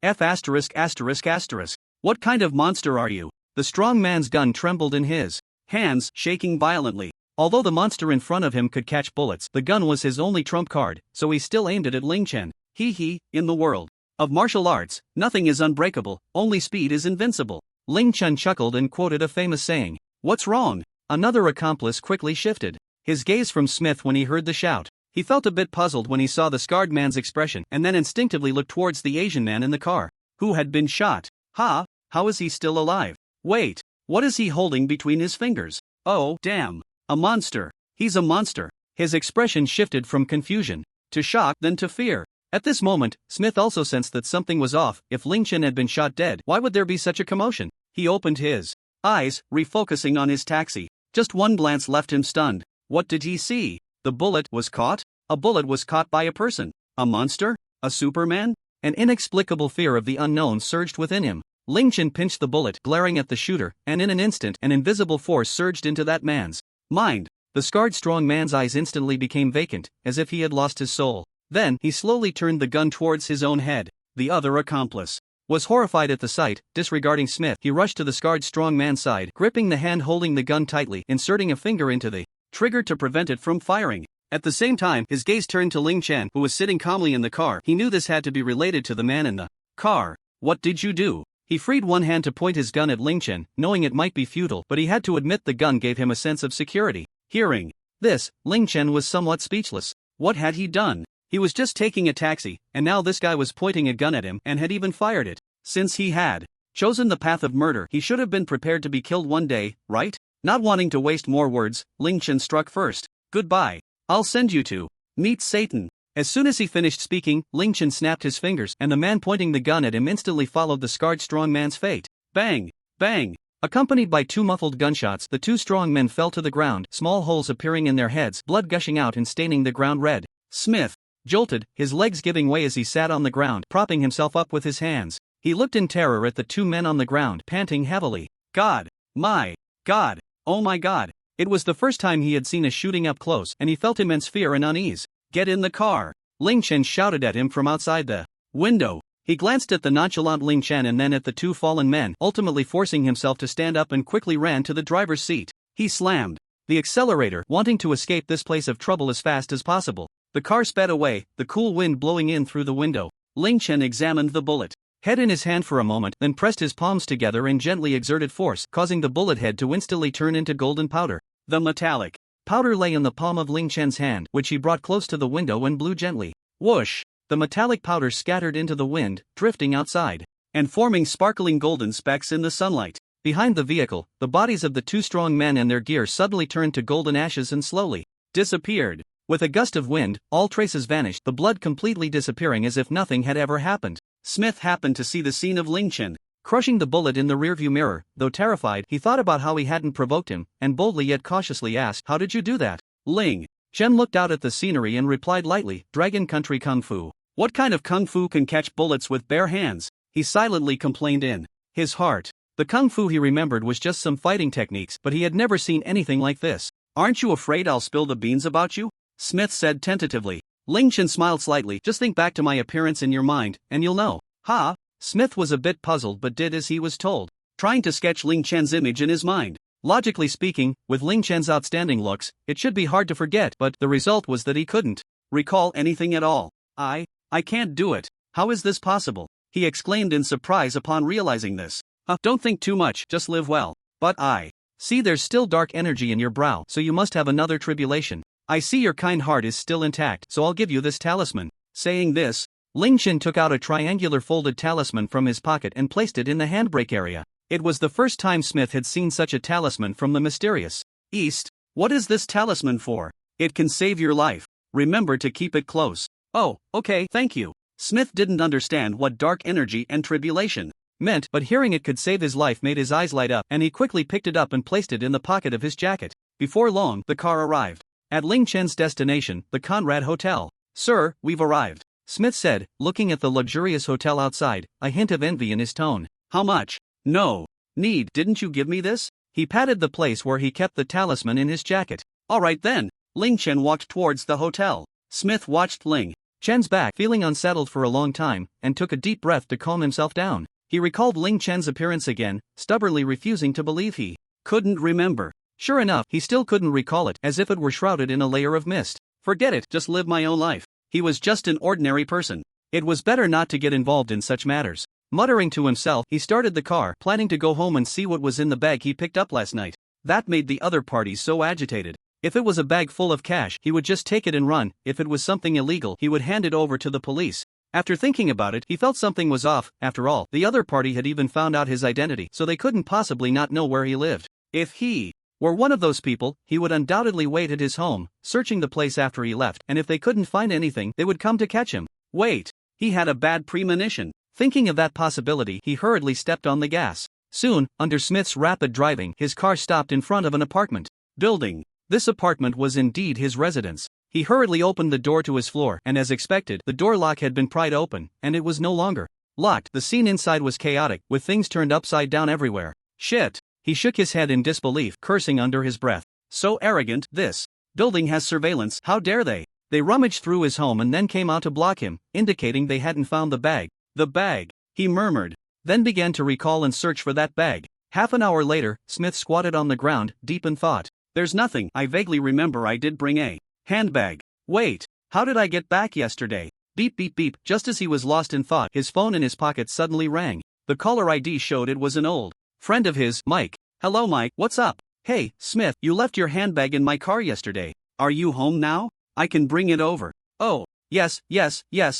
F******. What kind of monster are you? The strong man's gun trembled in his hands, shaking violently. Although the monster in front of him could catch bullets, the gun was his only trump card, so he still aimed it at Ling Chen. In the world of martial arts, nothing is unbreakable, only speed is invincible. Ling Chen chuckled and quoted a famous saying. What's wrong? Another accomplice quickly shifted his gaze from Smith when he heard the shout. He felt a bit puzzled when he saw the scarred man's expression and then instinctively looked towards the Asian man in the car, who had been shot. How is he still alive? Wait, what is he holding between his fingers? Oh, damn. A monster. He's a monster. His expression shifted from confusion to shock, then to fear. At this moment, Smith also sensed that something was off. If Ling Chen had been shot dead, why would there be such a commotion? He opened his eyes, refocusing on his taxi. Just one glance left him stunned. What did he see? The bullet was caught? A bullet was caught by a person. A monster? A Superman? An inexplicable fear of the unknown surged within him. Ling Chen pinched the bullet, glaring at the shooter, and in an instant, an invisible force surged into that man's mind. The scarred strong man's eyes instantly became vacant, as if he had lost his soul. Then, he slowly turned the gun towards his own head. The other accomplice was horrified at the sight. Disregarding Smith, he rushed to the scarred strong man's side, gripping the hand holding the gun tightly, inserting a finger into the trigger to prevent it from firing. At the same time, his gaze turned to Ling Chen, who was sitting calmly in the car. He knew this had to be related to the man in the car. What did you do? He freed one hand to point his gun at Ling Chen, knowing it might be futile, but he had to admit the gun gave him a sense of security. Hearing this, Ling Chen was somewhat speechless. What had he done? He was just taking a taxi, and now this guy was pointing a gun at him and had even fired it. Since he had chosen the path of murder, he should have been prepared to be killed one day, right? Not wanting to waste more words, Ling Chen struck first. Goodbye. I'll send you to meet Satan. As soon as he finished speaking, Ling Chen snapped his fingers, and the man pointing the gun at him instantly followed the scarred strong man's fate. Bang! Bang! Accompanied by two muffled gunshots, the two strong men fell to the ground, small holes appearing in their heads, blood gushing out and staining the ground red. Smith jolted, his legs giving way as he sat on the ground, propping himself up with his hands. He looked in terror at the two men on the ground, panting heavily. God! My God! Oh my God! It was the first time he had seen a shooting up close, and he felt immense fear and unease. Get in the car! Ling Chen shouted at him from outside the window. He glanced at the nonchalant Ling Chen and then at the two fallen men, ultimately forcing himself to stand up and quickly ran to the driver's seat. He slammed the accelerator, wanting to escape this place of trouble as fast as possible. The car sped away, the cool wind blowing in through the window. Ling Chen examined the bullet head in his hand for a moment, then pressed his palms together and gently exerted force, causing the bullet head to instantly turn into golden powder. The metallic powder lay in the palm of Ling Chen's hand, which he brought close to the window and blew gently. Whoosh! The metallic powder scattered into the wind, drifting outside, and forming sparkling golden specks in the sunlight. Behind the vehicle, the bodies of the two strong men and their gear suddenly turned to golden ashes and slowly disappeared. With a gust of wind, all traces vanished, the blood completely disappearing as if nothing had ever happened. Smith happened to see the scene of Ling Chen crushing the bullet in the rearview mirror. Though terrified, he thought about how he hadn't provoked him, and boldly yet cautiously asked, "How did you do that?" Ling Chen looked out at the scenery and replied lightly, "Dragon Country Kung Fu." What kind of Kung Fu can catch bullets with bare hands? He silently complained in his heart. The Kung Fu he remembered was just some fighting techniques, but he had never seen anything like this. "Aren't you afraid I'll spill the beans about you?" Smith said tentatively. Ling Chen smiled slightly. "Just think back to my appearance in your mind, and you'll know." "Ha?" Smith was a bit puzzled but did as he was told, trying to sketch Ling Chen's image in his mind. Logically speaking, with Ling Chen's outstanding looks, it should be hard to forget, but the result was that he couldn't recall anything at all. I can't do it. How is this possible?" he exclaimed in surprise upon realizing this. Don't think too much, just live well." "But I see there's still dark energy in your brow, so you must have another tribulation. I see your kind heart is still intact, so I'll give you this talisman." Saying this, Ling Chen took out a triangular folded talisman from his pocket and placed it in the handbrake area. It was the first time Smith had seen such a talisman from the mysterious East. "What is this talisman for?" "It can save your life. Remember to keep it close." "Oh, okay, thank you." Smith didn't understand what dark energy and tribulation meant, but hearing it could save his life made his eyes light up, and he quickly picked it up and placed it in the pocket of his jacket. Before long, the car arrived at Ling Chen's destination, the Conrad Hotel. "Sir, we've arrived," Smith said, looking at the luxurious hotel outside, a hint of envy in his tone. "How much?" "No need, didn't you give me this?" He patted the place where he kept the talisman in his jacket. "All right then." Ling Chen walked towards the hotel. Smith watched Ling Chen's back, feeling unsettled for a long time, and took a deep breath to calm himself down. He recalled Ling Chen's appearance again, stubbornly refusing to believe he couldn't remember. Sure enough, he still couldn't recall it, as if it were shrouded in a layer of mist. "Forget it, just live my own life." He was just an ordinary person. It was better not to get involved in such matters. Muttering to himself, he started the car, planning to go home and see what was in the bag he picked up last night. That made the other parties so agitated. If it was a bag full of cash, he would just take it and run. If it was something illegal, he would hand it over to the police. After thinking about it, he felt something was off. After all, the other party had even found out his identity, so they couldn't possibly not know where he lived. If he were one of those people, he would undoubtedly wait at his home, searching the place after he left, and if they couldn't find anything, they would come to catch him. Wait, he had a bad premonition. Thinking of that possibility, he hurriedly stepped on the gas. Soon, under Smith's rapid driving, his car stopped in front of an apartment building. This apartment was indeed his residence. He hurriedly opened the door to his floor, and as expected, the door lock had been pried open, and it was no longer locked. The scene inside was chaotic, with things turned upside down everywhere. Shit! He shook his head in disbelief, cursing under his breath. So arrogant, this building has surveillance, how dare they? They rummaged through his home and then came out to block him, indicating they hadn't found the bag. The bag, he murmured, then began to recall and search for that bag. Half an hour later, Smith squatted on the ground, deep in thought. "There's nothing. I vaguely remember I did bring a handbag. Wait, how did I get back yesterday?" Beep beep beep. Just as he was lost in thought, his phone in his pocket suddenly rang. The caller ID showed it was an old friend of his, Mike. "Hello Mike, what's up?" "Hey, Smith, you left your handbag in my car yesterday. Are you home now? I can bring it over." "Oh, yes,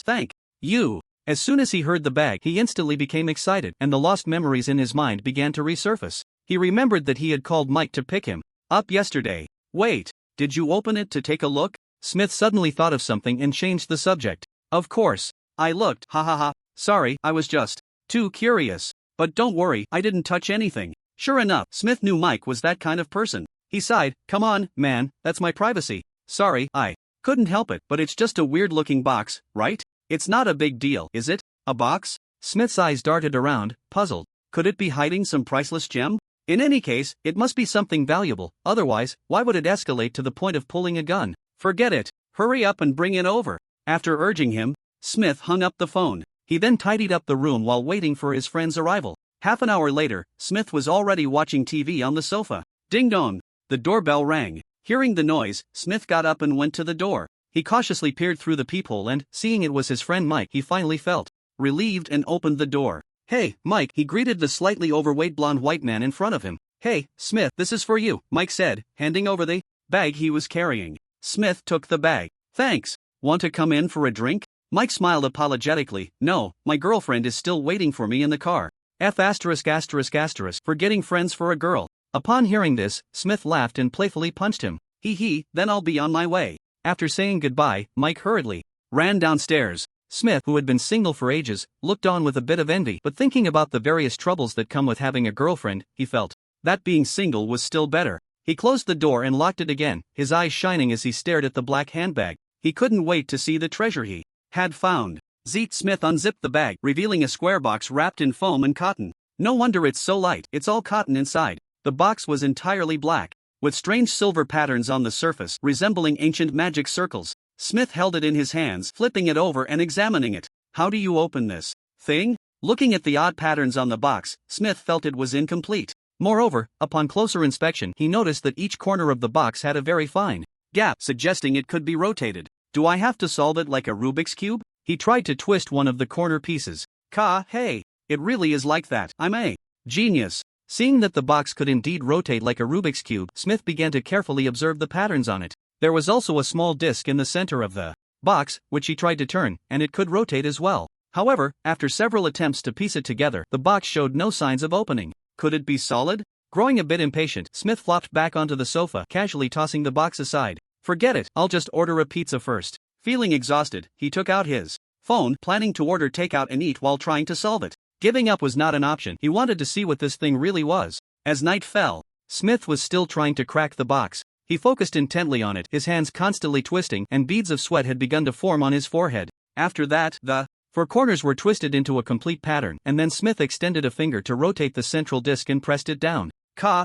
thank you." As soon as he heard the bag, he instantly became excited, and the lost memories in his mind began to resurface. He remembered that he had called Mike to pick him up yesterday. "Wait, did you open it to take a look?" Smith suddenly thought of something and changed the subject. "Of course. I looked, ha ha ha. Sorry, I was just too curious. But don't worry, I didn't touch anything." Sure enough, Smith knew Mike was that kind of person. He sighed, "Come on, man, that's my privacy. Sorry, I couldn't help it, but it's just a weird-looking box, right? It's not a big deal, is it? A box?" Smith's eyes darted around, puzzled. Could it be hiding some priceless gem? In any case, it must be something valuable, otherwise, why would it escalate to the point of pulling a gun? "Forget it. Hurry up and bring it over." After urging him, Smith hung up the phone. He then tidied up the room while waiting for his friend's arrival. Half an hour later, Smith was already watching TV on the sofa. Ding dong! The doorbell rang. Hearing the noise, Smith got up and went to the door. He cautiously peered through the peephole and, seeing it was his friend Mike, he finally felt relieved and opened the door. "Hey, Mike," he greeted the slightly overweight blonde white man in front of him. "Hey, Smith, this is for you," Mike said, handing over the bag he was carrying. Smith took the bag. "Thanks. Want to come in for a drink?" Mike smiled apologetically. "No, my girlfriend is still waiting for me in the car. For getting friends for a girl." Upon hearing this, Smith laughed and playfully punched him. Hee, then I'll be on my way." After saying goodbye, Mike hurriedly ran downstairs. Smith, who had been single for ages, looked on with a bit of envy, but thinking about the various troubles that come with having a girlfriend, he felt that being single was still better. He closed the door and locked it again, his eyes shining as he stared at the black handbag. He couldn't wait to see the treasure he had found. Smith unzipped the bag, revealing a square box wrapped in foam and cotton. "No wonder it's so light, it's all cotton inside." The box was entirely black, with strange silver patterns on the surface resembling ancient magic circles. Smith held it in his hands, flipping it over and examining it. "How do you open this thing?" Looking at the odd patterns on the box, Smith felt it was incomplete. Moreover, upon closer inspection, he noticed that each corner of the box had a very fine gap, suggesting it could be rotated. "Do I have to solve it like a Rubik's Cube?" He tried to twist one of the corner pieces. Hey, it really is like that. I'm a genius." Seeing that the box could indeed rotate like a Rubik's Cube, Smith began to carefully observe the patterns on it. There was also a small disc in the center of the box, which he tried to turn, and it could rotate as well. However, after several attempts to piece it together, the box showed no signs of opening. Could it be solid? Growing a bit impatient, Smith flopped back onto the sofa, casually tossing the box aside. "Forget it, I'll just order a pizza first." Feeling exhausted, he took out his phone, planning to order takeout and eat while trying to solve it. Giving up was not an option. He wanted to see what this thing really was. As night fell, Smith was still trying to crack the box. He focused intently on it, his hands constantly twisting, and beads of sweat had begun to form on his forehead. After that, the four corners were twisted into a complete pattern, and then Smith extended a finger to rotate the central disc and pressed it down.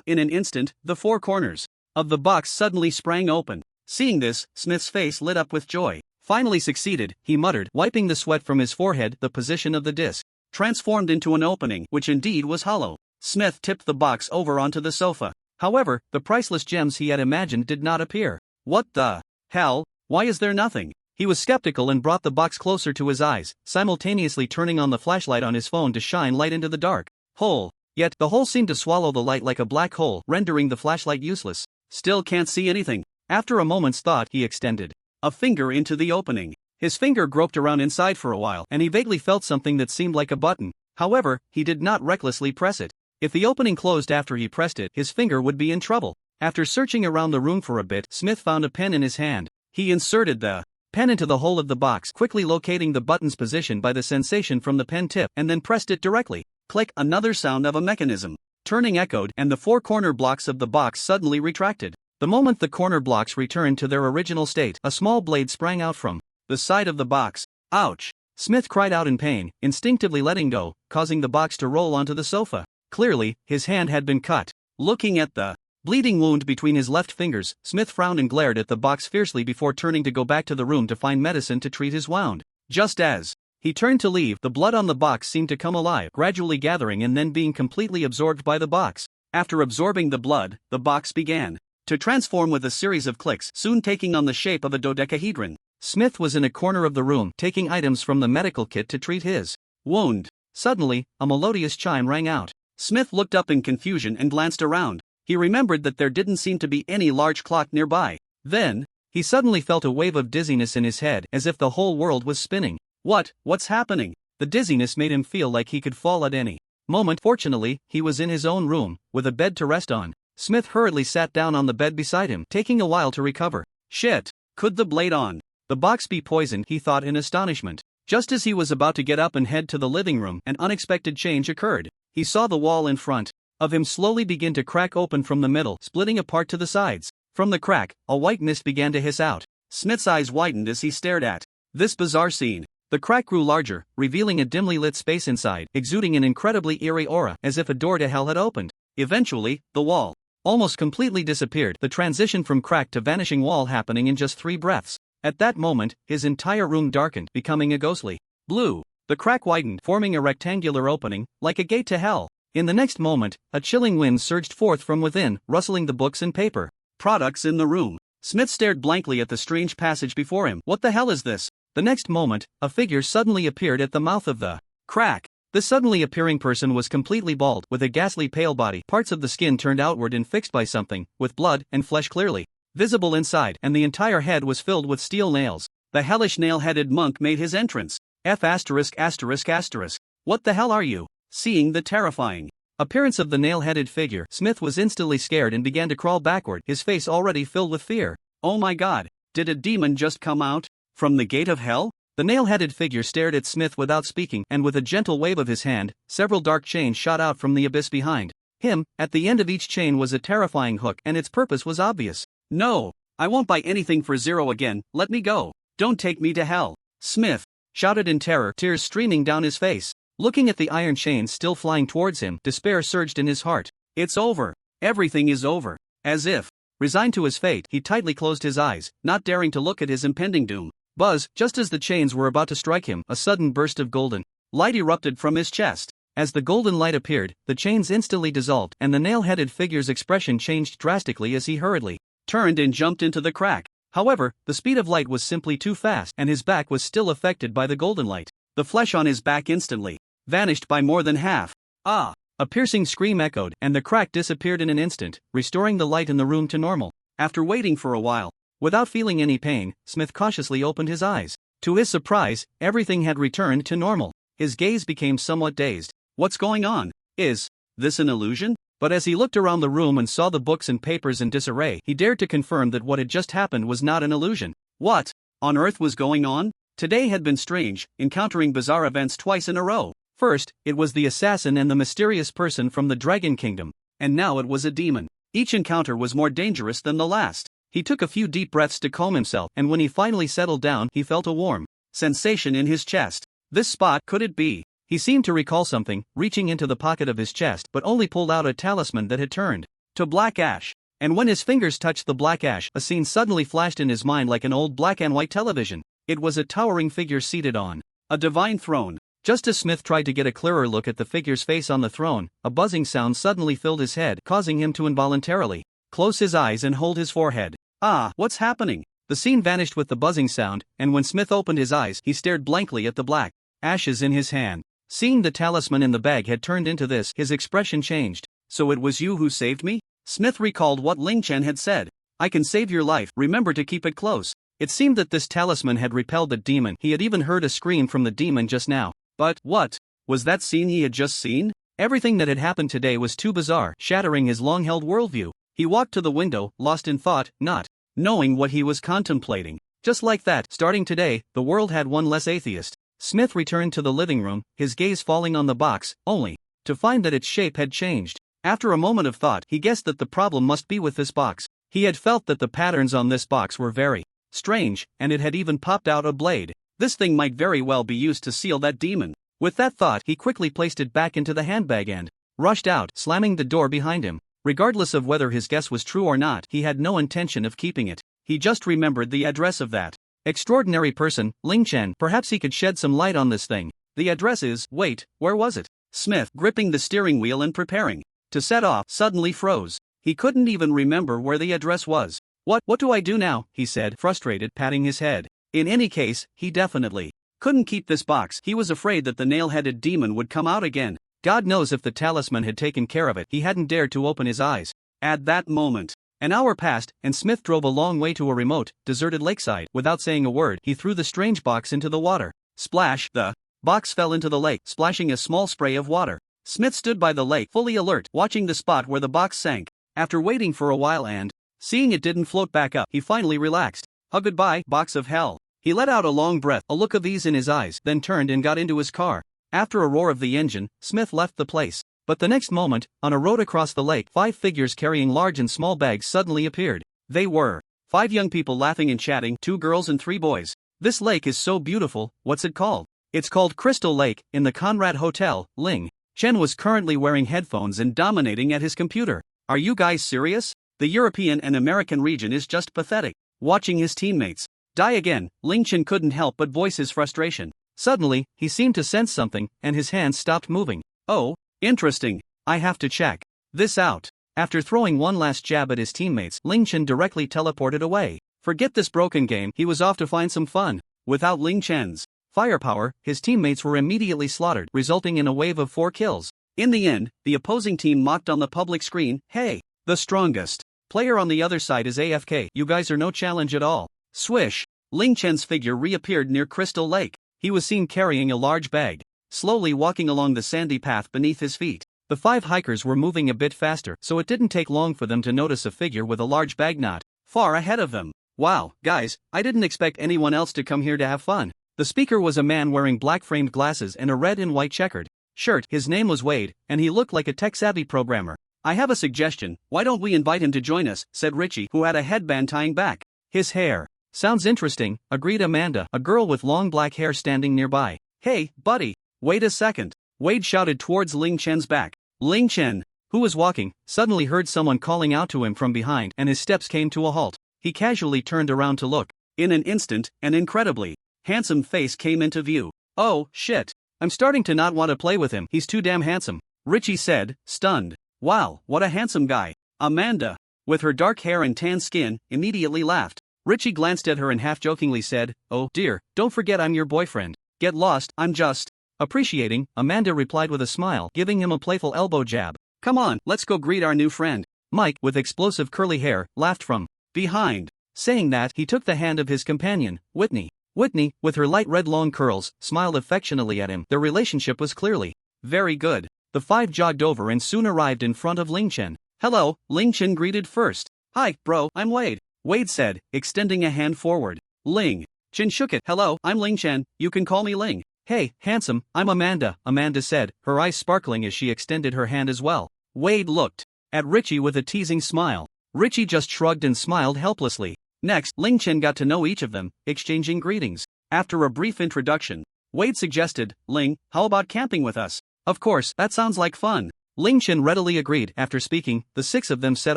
In an instant, the four corners of the box suddenly sprang open. Seeing this, Smith's face lit up with joy. "Finally succeeded," he muttered, wiping the sweat from his forehead. The position of the disc transformed into an opening, which indeed was hollow. Smith tipped the box over onto the sofa. However, the priceless gems he had imagined did not appear. "What the hell? Why is there nothing?" He was skeptical and brought the box closer to his eyes, simultaneously turning on the flashlight on his phone to shine light into the dark hole. Yet, the hole seemed to swallow the light like a black hole, rendering the flashlight useless. "Still can't see anything." After a moment's thought, he extended a finger into the opening. His finger groped around inside for a while, and he vaguely felt something that seemed like a button. However, he did not recklessly press it. If the opening closed after he pressed it, his finger would be in trouble. After searching around the room for a bit, Smith found a pen in his hand. He inserted the pen into the hole of the box, quickly locating the button's position by the sensation from the pen tip, and then pressed it directly. Click! Another sound of a mechanism turning echoed, and the four corner blocks of the box suddenly retracted. The moment the corner blocks returned to their original state, a small blade sprang out from the side of the box. "Ouch!" Smith cried out in pain, instinctively letting go, causing the box to roll onto the sofa. Clearly, his hand had been cut. Looking at the bleeding wound between his left fingers, Smith frowned and glared at the box fiercely before turning to go back to the room to find medicine to treat his wound. Just as he turned to leave, the blood on the box seemed to come alive, gradually gathering and then being completely absorbed by the box. After absorbing the blood, the box began to transform with a series of clicks, soon taking on the shape of a dodecahedron. Smith was in a corner of the room, taking items from the medical kit to treat his wound. Suddenly, a melodious chime rang out. Smith looked up in confusion and glanced around. He remembered that there didn't seem to be any large clock nearby. Then, he suddenly felt a wave of dizziness in his head, as if the whole world was spinning. What's happening? The dizziness made him feel like he could fall at any moment. Fortunately, he was in his own room, with a bed to rest on. Smith hurriedly sat down on the bed beside him, taking a while to recover. Shit! Could the blade on the box be poisoned? He thought in astonishment. Just as he was about to get up and head to the living room, an unexpected change occurred. He saw the wall in front of him slowly begin to crack open from the middle, splitting apart to the sides. From the crack, a white mist began to hiss out. Smith's eyes widened as he stared at this bizarre scene. The crack grew larger, revealing a dimly lit space inside, exuding an incredibly eerie aura, as if a door to hell had opened. Eventually, the wall almost completely disappeared, the transition from crack to vanishing wall happening in just 3 breaths. At that moment, his entire room darkened, becoming a ghostly blue. The crack widened, forming a rectangular opening, like a gate to hell. In the next moment, a chilling wind surged forth from within, rustling the books and paper products in the room. Smith stared blankly at the strange passage before him. What the hell is this? The next moment, a figure suddenly appeared at the mouth of the crack. This suddenly appearing person was completely bald, with a ghastly pale body, parts of the skin turned outward and fixed by something, with blood and flesh clearly visible inside, and the entire head was filled with steel nails. The hellish nail-headed monk made his entrance. What the hell are you? Seeing the terrifying appearance of the nail-headed figure, Smith was instantly scared and began to crawl backward, his face already filled with fear. Oh my god, did a demon just come out from the gate of hell? The nail-headed figure stared at Smith without speaking, and with a gentle wave of his hand, several dark chains shot out from the abyss behind him. At the end of each chain was a terrifying hook, and its purpose was obvious. No, I won't buy anything for zero again, let me go. Don't take me to hell. Smith shouted in terror, tears streaming down his face. Looking at the iron chains still flying towards him, despair surged in his heart. It's over. Everything is over. As if resigned to his fate, he tightly closed his eyes, not daring to look at his impending doom. Buzz, just as the chains were about to strike him, a sudden burst of golden light erupted from his chest. As the golden light appeared, the chains instantly dissolved, and the nail-headed figure's expression changed drastically as he hurriedly turned and jumped into the crack. However, the speed of light was simply too fast, and his back was still affected by the golden light. The flesh on his back instantly vanished by more than half. Ah! A piercing scream echoed, and the crack disappeared in an instant, restoring the light in the room to normal. After waiting for a while, without feeling any pain, Smith cautiously opened his eyes. To his surprise, everything had returned to normal. His gaze became somewhat dazed. What's going on? Is this an illusion? But as he looked around the room and saw the books and papers in disarray, he dared to confirm that what had just happened was not an illusion. What on earth was going on? Today had been strange, encountering bizarre events twice in a row. First, it was the assassin and the mysterious person from the Dragon Kingdom, and now it was a demon. Each encounter was more dangerous than the last. He took a few deep breaths to calm himself, and when he finally settled down, he felt a warm sensation in his chest. This spot, could it be? He seemed to recall something, reaching into the pocket of his chest, but only pulled out a talisman that had turned to black ash. And when his fingers touched the black ash, a scene suddenly flashed in his mind like an old black and white television. It was a towering figure seated on a divine throne. Just as Smith tried to get a clearer look at the figure's face on the throne, a buzzing sound suddenly filled his head, causing him to involuntarily close his eyes and hold his forehead. Ah, what's happening? The scene vanished with the buzzing sound, and when Smith opened his eyes, he stared blankly at the black ashes in his hand. Seeing the talisman in the bag had turned into this, his expression changed. So it was you who saved me? Smith recalled what Ling Chen had said. I can save your life, remember to keep it close. It seemed that this talisman had repelled the demon. He had even heard a scream from the demon just now. But what was that scene he had just seen? Everything that had happened today was too bizarre, shattering his long-held worldview. He walked to the window, lost in thought, not knowing what he was contemplating. Just like that, starting today, the world had one less atheist. Smith returned to the living room, his gaze falling on the box, only to find that its shape had changed. After a moment of thought, he guessed that the problem must be with this box. He had felt that the patterns on this box were very strange, and it had even popped out a blade. This thing might very well be used to seal that demon. With that thought, he quickly placed it back into the handbag and rushed out, slamming the door behind him. Regardless of whether his guess was true or not, he had no intention of keeping it. He just remembered the address of that extraordinary person, Ling Chen. Perhaps he could shed some light on this thing. The address is, wait, where was it? Smith, gripping the steering wheel and preparing to set off, suddenly froze. He couldn't even remember where the address was. What do I do now? He said, frustrated, patting his head. In any case, he definitely couldn't keep this box. He was afraid that the nail-headed demon would come out again. God knows if the talisman had taken care of it. He hadn't dared to open his eyes. At that moment, an hour passed, and Smith drove a long way to a remote, deserted lakeside. Without saying a word, he threw the strange box into the water. Splash! The box fell into the lake, splashing a small spray of water. Smith stood by the lake, fully alert, watching the spot where the box sank. After waiting for a while and seeing it didn't float back up, he finally relaxed. Goodbye, box of hell. He let out a long breath, a look of ease in his eyes, then turned and got into his car. After a roar of the engine, Smith left the place. But the next moment, on a road across the lake, 5 figures carrying large and small bags suddenly appeared. They were 5 young people laughing and chatting, 2 girls and 3 boys. This lake is so beautiful. What's it called? It's called Crystal Lake, in the Conrad Hotel. Ling Chen was currently wearing headphones and dominating at his computer. Are you guys serious? The European and American region is just pathetic. Watching his teammates die again, Ling Chen couldn't help but voice his frustration. Suddenly, he seemed to sense something, and his hands stopped moving. Oh, interesting. I have to check this out. After throwing one last jab at his teammates, Ling Chen directly teleported away. Forget this broken game, he was off to find some fun. Without Ling Chen's firepower, his teammates were immediately slaughtered, resulting in a wave of 4 kills. In the end, the opposing team mocked on the public screen, "Hey, the strongest player on the other side is AFK, you guys are no challenge at all." Swish! Ling Chen's figure reappeared near Crystal Lake. He was seen carrying a large bag, slowly walking along the sandy path beneath his feet. The 5 hikers were moving a bit faster, so it didn't take long for them to notice a figure with a large bag not far ahead of them. "Wow, guys, I didn't expect anyone else to come here to have fun." The speaker was a man wearing black-framed glasses and a red and white checkered shirt. His name was Wade, and he looked like a tech-savvy programmer. "I have a suggestion, why don't we invite him to join us," said Richie, who had a headband tying back his hair. "Sounds interesting," agreed Amanda, a girl with long black hair standing nearby. "Hey, buddy, wait a second." Wade shouted towards Ling Chen's back. Ling Chen, who was walking, suddenly heard someone calling out to him from behind, and his steps came to a halt. He casually turned around to look. In an instant, an incredibly handsome face came into view. "Oh, shit. I'm starting to not want to play with him, he's too damn handsome," Richie said, stunned. "Wow, what a handsome guy." Amanda, with her dark hair and tan skin, immediately laughed. Richie glanced at her and half-jokingly said, "Oh, dear, don't forget I'm your boyfriend. Get lost, I'm just appreciating," Amanda replied with a smile, giving him a playful elbow jab. "Come on, let's go greet our new friend." Mike, with explosive curly hair, laughed from behind. Saying that, he took the hand of his companion, Whitney. Whitney, with her light red long curls, smiled affectionately at him. Their relationship was clearly very good. The 5 jogged over and soon arrived in front of Ling Chen. "Hello," Ling Chen greeted first. "Hi, bro, I'm Wade," Wade said, extending a hand forward. Ling Chen shook it. "Hello, I'm Ling Chen, you can call me Ling." "Hey, handsome, I'm Amanda," Amanda said, her eyes sparkling as she extended her hand as well. Wade looked at Richie with a teasing smile. Richie just shrugged and smiled helplessly. Next, Ling Chen got to know each of them, exchanging greetings. After a brief introduction, Wade suggested, "Ling, how about camping with us?" "Of course, that sounds like fun." Ling Chen readily agreed. After speaking, the 6 of them set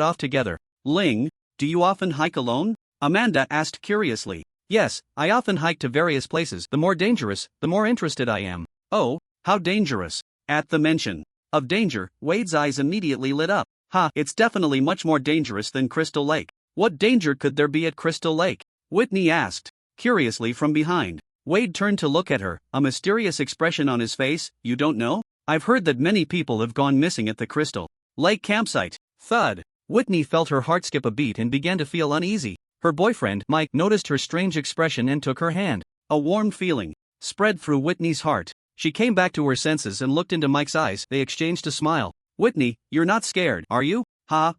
off together. "Ling, do you often hike alone?" Amanda asked curiously. "Yes, I often hike to various places. The more dangerous, the more interested I am." "Oh, how dangerous?" At the mention of danger, Wade's eyes immediately lit up. It's definitely much more dangerous than Crystal Lake." "What danger could there be at Crystal Lake?" Whitney asked, curiously from behind. Wade turned to look at her, a mysterious expression on his face. "You don't know? I've heard that many people have gone missing at the Crystal Lake campsite." Thud. Whitney felt her heart skip a beat and began to feel uneasy. Her boyfriend, Mike, noticed her strange expression and took her hand. A warm feeling spread through Whitney's heart. She came back to her senses and looked into Mike's eyes. They exchanged a smile. "Whitney, you're not scared, are you?"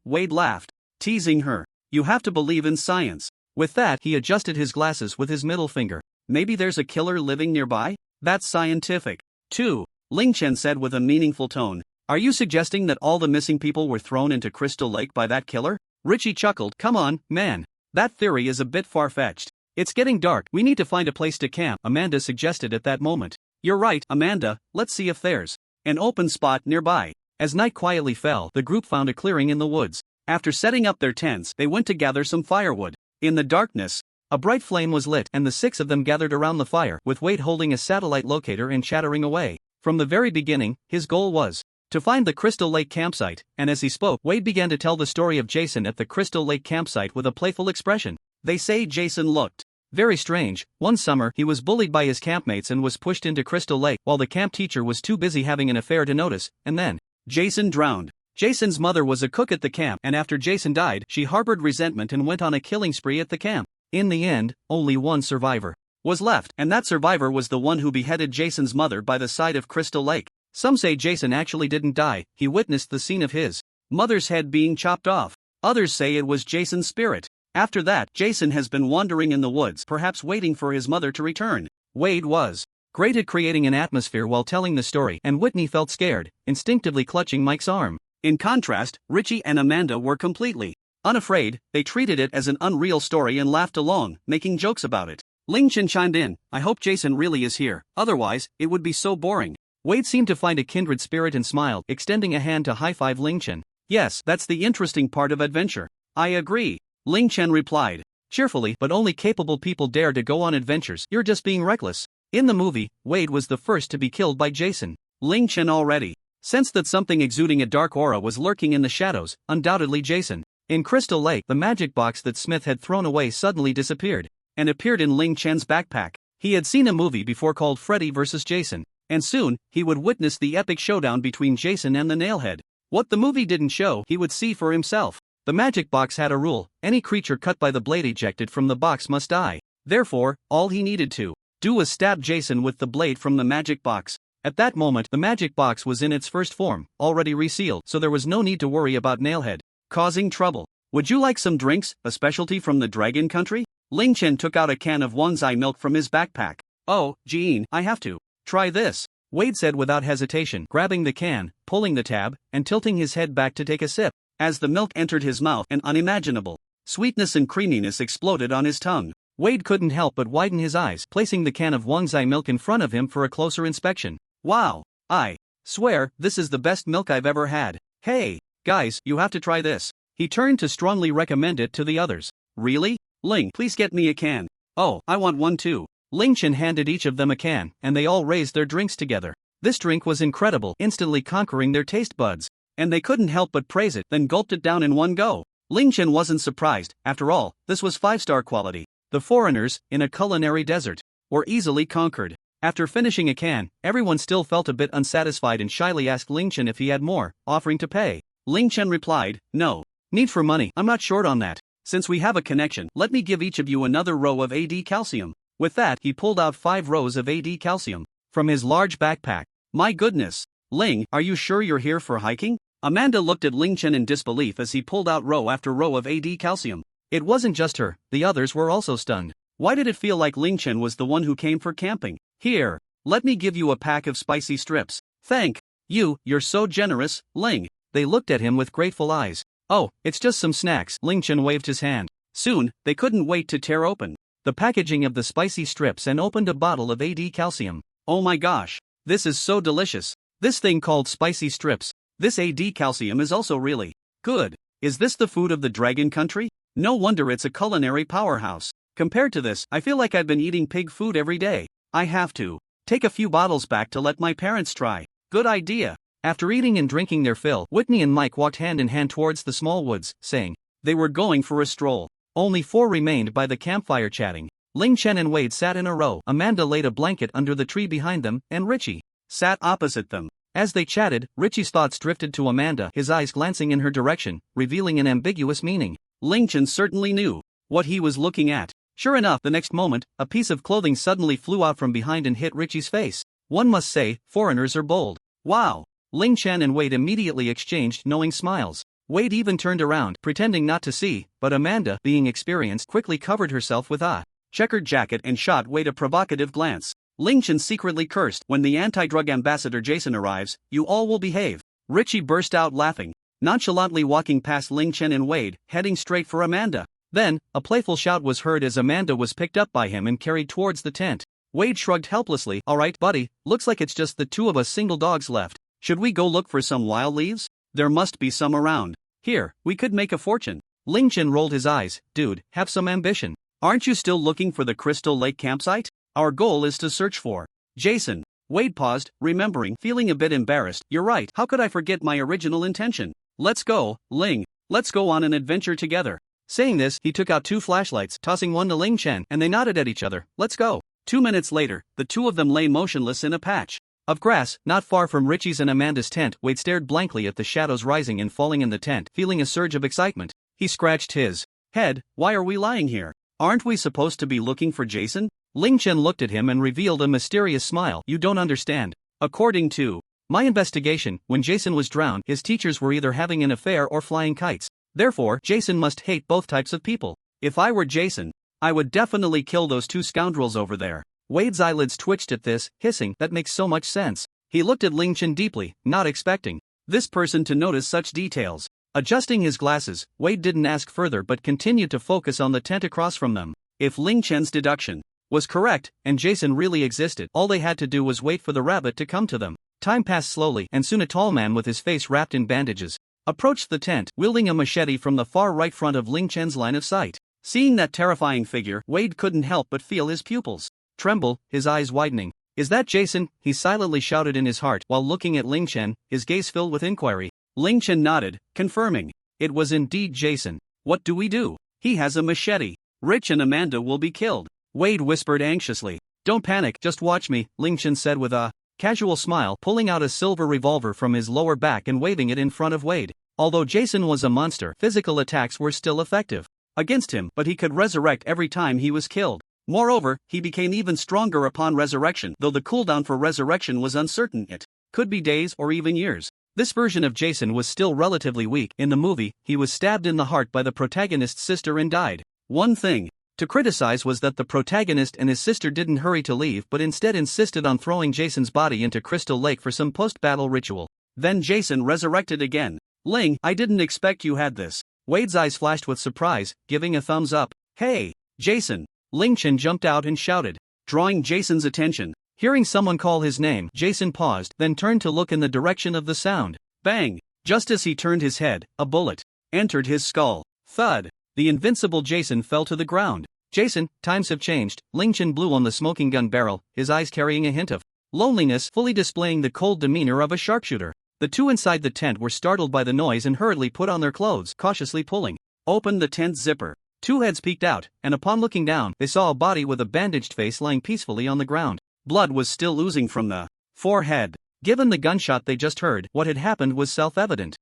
Wade laughed, teasing her. "You have to believe in science." With that, he adjusted his glasses with his middle finger. "Maybe there's a killer living nearby? That's scientific, too," Ling Chen said with a meaningful tone. "Are you suggesting that all the missing people were thrown into Crystal Lake by that killer?" Richie chuckled. "Come on, man. That theory is a bit far-fetched. It's getting dark, we need to find a place to camp," Amanda suggested at that moment. "You're right, Amanda, let's see if there's an open spot nearby." As night quietly fell, the group found a clearing in the woods. After setting up their tents, they went to gather some firewood. In the darkness, a bright flame was lit, and the 6 of them gathered around the fire, with Wade holding a satellite locator and chattering away. From the very beginning, his goal was to find the Crystal Lake campsite, and as he spoke, Wade began to tell the story of Jason at the Crystal Lake campsite with a playful expression. "They say Jason looked very strange. One summer, he was bullied by his campmates and was pushed into Crystal Lake while the camp teacher was too busy having an affair to notice, and then Jason drowned. Jason's mother was a cook at the camp, and after Jason died, she harbored resentment and went on a killing spree at the camp. In the end, only one survivor was left, and that survivor was the one who beheaded Jason's mother by the side of Crystal Lake. Some say Jason actually didn't die, he witnessed the scene of his mother's head being chopped off. Others say it was Jason's spirit. After that, Jason has been wandering in the woods, perhaps waiting for his mother to return." Wade was great at creating an atmosphere while telling the story, and Whitney felt scared, instinctively clutching Mike's arm. In contrast, Richie and Amanda were completely unafraid. They treated it as an unreal story and laughed along, making jokes about it. Ling Chen chimed in, "I hope Jason really is here, otherwise, it would be so boring." Wade seemed to find a kindred spirit and smiled, extending a hand to high-five Ling Chen. "Yes, that's the interesting part of adventure." "I agree," Ling Chen replied cheerfully, "but only capable people dare to go on adventures. You're just being reckless." In the movie, Wade was the first to be killed by Jason. Ling Chen already sensed that something exuding a dark aura was lurking in the shadows, undoubtedly Jason. In Crystal Lake, the magic box that Smith had thrown away suddenly disappeared and appeared in Ling Chen's backpack. He had seen a movie before called Freddy vs. Jason, and soon, he would witness the epic showdown between Jason and the Nailhead. What the movie didn't show, he would see for himself. The magic box had a rule: any creature cut by the blade ejected from the box must die. Therefore, all he needed to do was stab Jason with the blade from the magic box. At that moment, the magic box was in its first form, already resealed, so there was no need to worry about Nailhead causing trouble. Would you like some drinks, a specialty from the Dragon Country? Ling Chen took out a can of Wanzai milk from his backpack. Oh, Jean, I have to try this, Wade said without hesitation, grabbing the can, pulling the tab, and tilting his head back to take a sip. As the milk entered his mouth, an unimaginable sweetness and creaminess exploded on his tongue. Wade couldn't help but widen his eyes, placing the can of Wanzai milk in front of him for a closer inspection. Wow, I swear, this is the best milk I've ever had. Hey, guys, you have to try this. He turned to strongly recommend it to the others. Really? Ling, please get me a can. Oh, I want one too. Ling Chen handed each of them a can, and they all raised their drinks together. This drink was incredible, instantly conquering their taste buds. And they couldn't help but praise it, then gulped it down in one go. Ling Chen wasn't surprised. After all, this was 5-star quality. The foreigners, in a culinary desert, were easily conquered. After finishing a can, everyone still felt a bit unsatisfied and shyly asked Ling Chen if he had more, offering to pay. Ling Chen replied, "No need for money, I'm not short on that. Since we have a connection, let me give each of you another row of AD calcium." With that, he pulled out 5 rows of AD calcium from his large backpack. My goodness. Ling, are you sure you're here for hiking? Amanda looked at Ling Chen in disbelief as he pulled out row after row of AD calcium. It wasn't just her, the others were also stunned. Why did it feel like Ling Chen was the one who came for camping? Here, let me give you a pack of spicy strips. Thank you, you're so generous, Ling. They looked at him with grateful eyes. Oh, it's just some snacks. Ling Chen waved his hand. Soon, they couldn't wait to tear open the packaging of the spicy strips and opened a bottle of AD calcium. Oh my gosh, this is so delicious. This thing called spicy strips. This AD calcium is also really good. Is this the food of the Dragon Country? No wonder it's a culinary powerhouse. Compared to this, I feel like I've been eating pig food every day. I have to take a few bottles back to let my parents try. Good idea. After eating and drinking their fill, Whitney and Mike walked hand in hand towards the small woods, saying they were going for a stroll. Only 4 remained by the campfire chatting. Ling Chen and Wade sat in a row. Amanda laid a blanket under the tree behind them, and Richie sat opposite them. As they chatted, Richie's thoughts drifted to Amanda, his eyes glancing in her direction, revealing an ambiguous meaning. Ling Chen certainly knew what he was looking at. Sure enough, the next moment, a piece of clothing suddenly flew out from behind and hit Richie's face. One must say, foreigners are bold. Wow! Ling Chen and Wade immediately exchanged knowing smiles. Wade even turned around, pretending not to see, but Amanda, being experienced, quickly covered herself with a checkered jacket and shot Wade a provocative glance. Ling Chen secretly cursed, "When the anti-drug ambassador Jason arrives, you all will behave." Richie burst out laughing, nonchalantly walking past Ling Chen and Wade, heading straight for Amanda. Then, a playful shout was heard as Amanda was picked up by him and carried towards the tent. Wade shrugged helplessly. "Alright, buddy, looks like it's just the 2 of us single dogs left. Should we go look for some wild leaves? There must be some around. Here, we could make a fortune." Ling Chen rolled his eyes. "Dude, have some ambition. Aren't you still looking for the Crystal Lake campsite? Our goal is to search for Jason." Wade paused, remembering, feeling a bit embarrassed. "You're right, how could I forget my original intention? Let's go, Ling. Let's go on an adventure together." Saying this, he took out 2 flashlights, tossing one to Ling Chen, and they nodded at each other. "Let's go." 2 minutes later, the 2 of them lay motionless in a patch of grass, not far from Richie's and Amanda's tent. Wade stared blankly at the shadows rising and falling in the tent, feeling a surge of excitement. He scratched his head. "Why are we lying here? Aren't we supposed to be looking for Jason?" Ling Chen looked at him and revealed a mysterious smile. "You don't understand. According to my investigation, when Jason was drowned, his teachers were either having an affair or flying kites. Therefore, Jason must hate both types of people. If I were Jason, I would definitely kill those 2 scoundrels over there." Wade's eyelids twitched at this, hissing, "That makes so much sense." He looked at Ling Chen deeply, not expecting this person to notice such details. Adjusting his glasses, Wade didn't ask further but continued to focus on the tent across from them. If Ling Chen's deduction was correct, and Jason really existed, all they had to do was wait for the rabbit to come to them. Time passed slowly, and soon a tall man with his face wrapped in bandages approached the tent, wielding a machete from the far right front of Ling Chen's line of sight. Seeing that terrifying figure, Wade couldn't help but feel his pupils tremble, his eyes widening. "Is that Jason?" he silently shouted in his heart while looking at Ling Chen, his gaze filled with inquiry. Ling Chen nodded, confirming it was indeed Jason. "What do we do? He has a machete. Rich and Amanda will be killed," Wade whispered anxiously. Don't panic, just watch me, Ling Chen said with a casual smile, pulling out a silver revolver from his lower back and waving it in front of Wade. Although Jason was a monster, physical attacks were still effective against him, but he could resurrect every time he was killed. Moreover, he became even stronger upon resurrection, though the cooldown for resurrection was uncertain. It could be days or even years. This version of Jason was still relatively weak. In the movie, he was stabbed in the heart by the protagonist's sister and died. One thing to criticize was that the protagonist and his sister didn't hurry to leave but instead insisted on throwing Jason's body into Crystal Lake for some post-battle ritual. Then Jason resurrected again. Ling, I didn't expect you had this. Wade's eyes flashed with surprise, giving a thumbs up. Hey, Jason. Ling Chen jumped out and shouted, drawing Jason's attention. Hearing someone call his name, Jason paused, then turned to look in the direction of the sound. Bang! Just as he turned his head, a bullet entered his skull. Thud! The invincible Jason fell to the ground. Jason, times have changed. Ling Chen blew on the smoking gun barrel, his eyes carrying a hint of loneliness, fully displaying the cold demeanor of a sharpshooter. The two inside the tent were startled by the noise and hurriedly put on their clothes, cautiously pulling open the tent zipper. Two heads peeked out, and upon looking down, they saw a body with a bandaged face lying peacefully on the ground. Blood was still oozing from the forehead. Given the gunshot they just heard, what had happened was self-evident.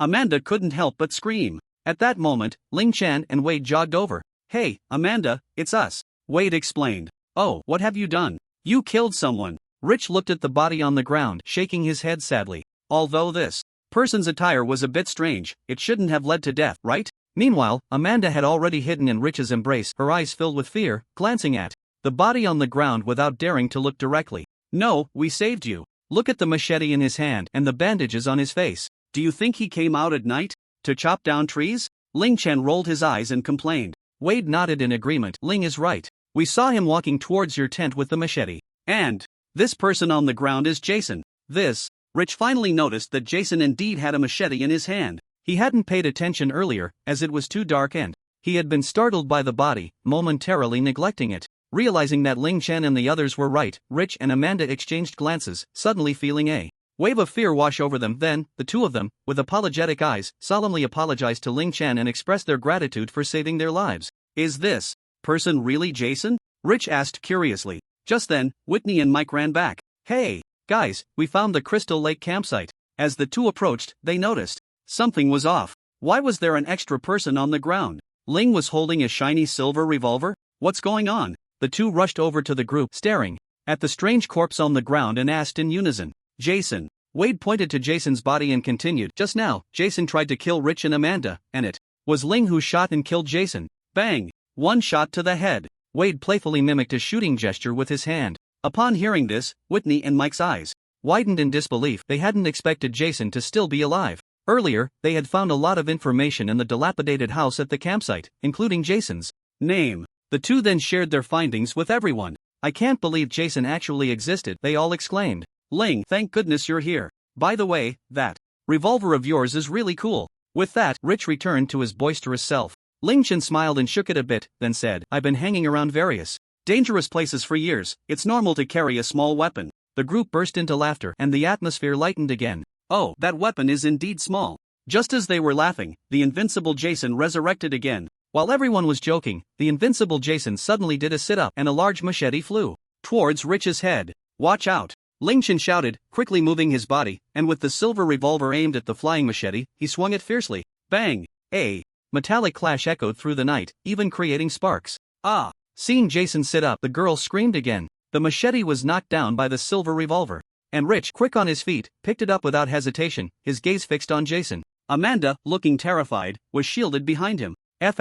Amanda couldn't help but scream. At that moment, Ling Chen and Wade jogged over. Hey, Amanda, it's us, Wade explained. Oh, what have you done? You killed someone. Rich looked at the body on the ground, shaking his head sadly. Although this person's attire was a bit strange, it shouldn't have led to death, right? Meanwhile, Amanda had already hidden in Rich's embrace, her eyes filled with fear, glancing at the body on the ground without daring to look directly. No, we saved you. Look at the machete in his hand and the bandages on his face. Do you think he came out at night to chop down trees? Ling Chen rolled his eyes and complained. Wade nodded in agreement. Ling is right. We saw him walking towards your tent with the machete. And this person on the ground is Jason. Rich finally noticed that Jason indeed had a machete in his hand. He hadn't paid attention earlier, as it was too dark and he had been startled by the body, momentarily neglecting it. Realizing that Ling Chen and the others were right, Rich and Amanda exchanged glances, suddenly feeling a wave of fear wash over them. Then, the two of them, with apologetic eyes, solemnly apologized to Ling Chen and expressed their gratitude for saving their lives. Is this person really Jason? Rich asked curiously. Just then, Whitney and Mike ran back. Hey, guys, we found the Crystal Lake campsite. As the two approached, they noticed something was off. Why was there an extra person on the ground? Ling was holding a shiny silver revolver? What's going on? The two rushed over to the group, staring at the strange corpse on the ground and asked in unison. Jason. Wade pointed to Jason's body and continued. Just now, Jason tried to kill Rich and Amanda, and it was Ling who shot and killed Jason. Bang! One shot to the head. Wade playfully mimicked a shooting gesture with his hand. Upon hearing this, Whitney and Mike's eyes widened in disbelief. They hadn't expected Jason to still be alive. Earlier, they had found a lot of information in the dilapidated house at the campsite, including Jason's name. The two then shared their findings with everyone. I can't believe Jason actually existed, they all exclaimed. Ling, thank goodness you're here. By the way, that revolver of yours is really cool. With that, Rich returned to his boisterous self. Ling Chen smiled and shook it a bit, then said, I've been hanging around various dangerous places for years. It's normal to carry a small weapon. The group burst into laughter and the atmosphere lightened again. Oh, that weapon is indeed small. Just as they were laughing, the invincible Jason resurrected again. While everyone was joking, the invincible Jason suddenly did a sit-up and a large machete flew towards Rich's head. Watch out! Ling Chen shouted, quickly moving his body, and with the silver revolver aimed at the flying machete, he swung it fiercely. Bang! A metallic clash echoed through the night, even creating sparks. Seeing Jason sit up, the girl screamed again. The machete was knocked down by the silver revolver. And Rich, quick on his feet, picked it up without hesitation, his gaze fixed on Jason. Amanda, looking terrified, was shielded behind him. How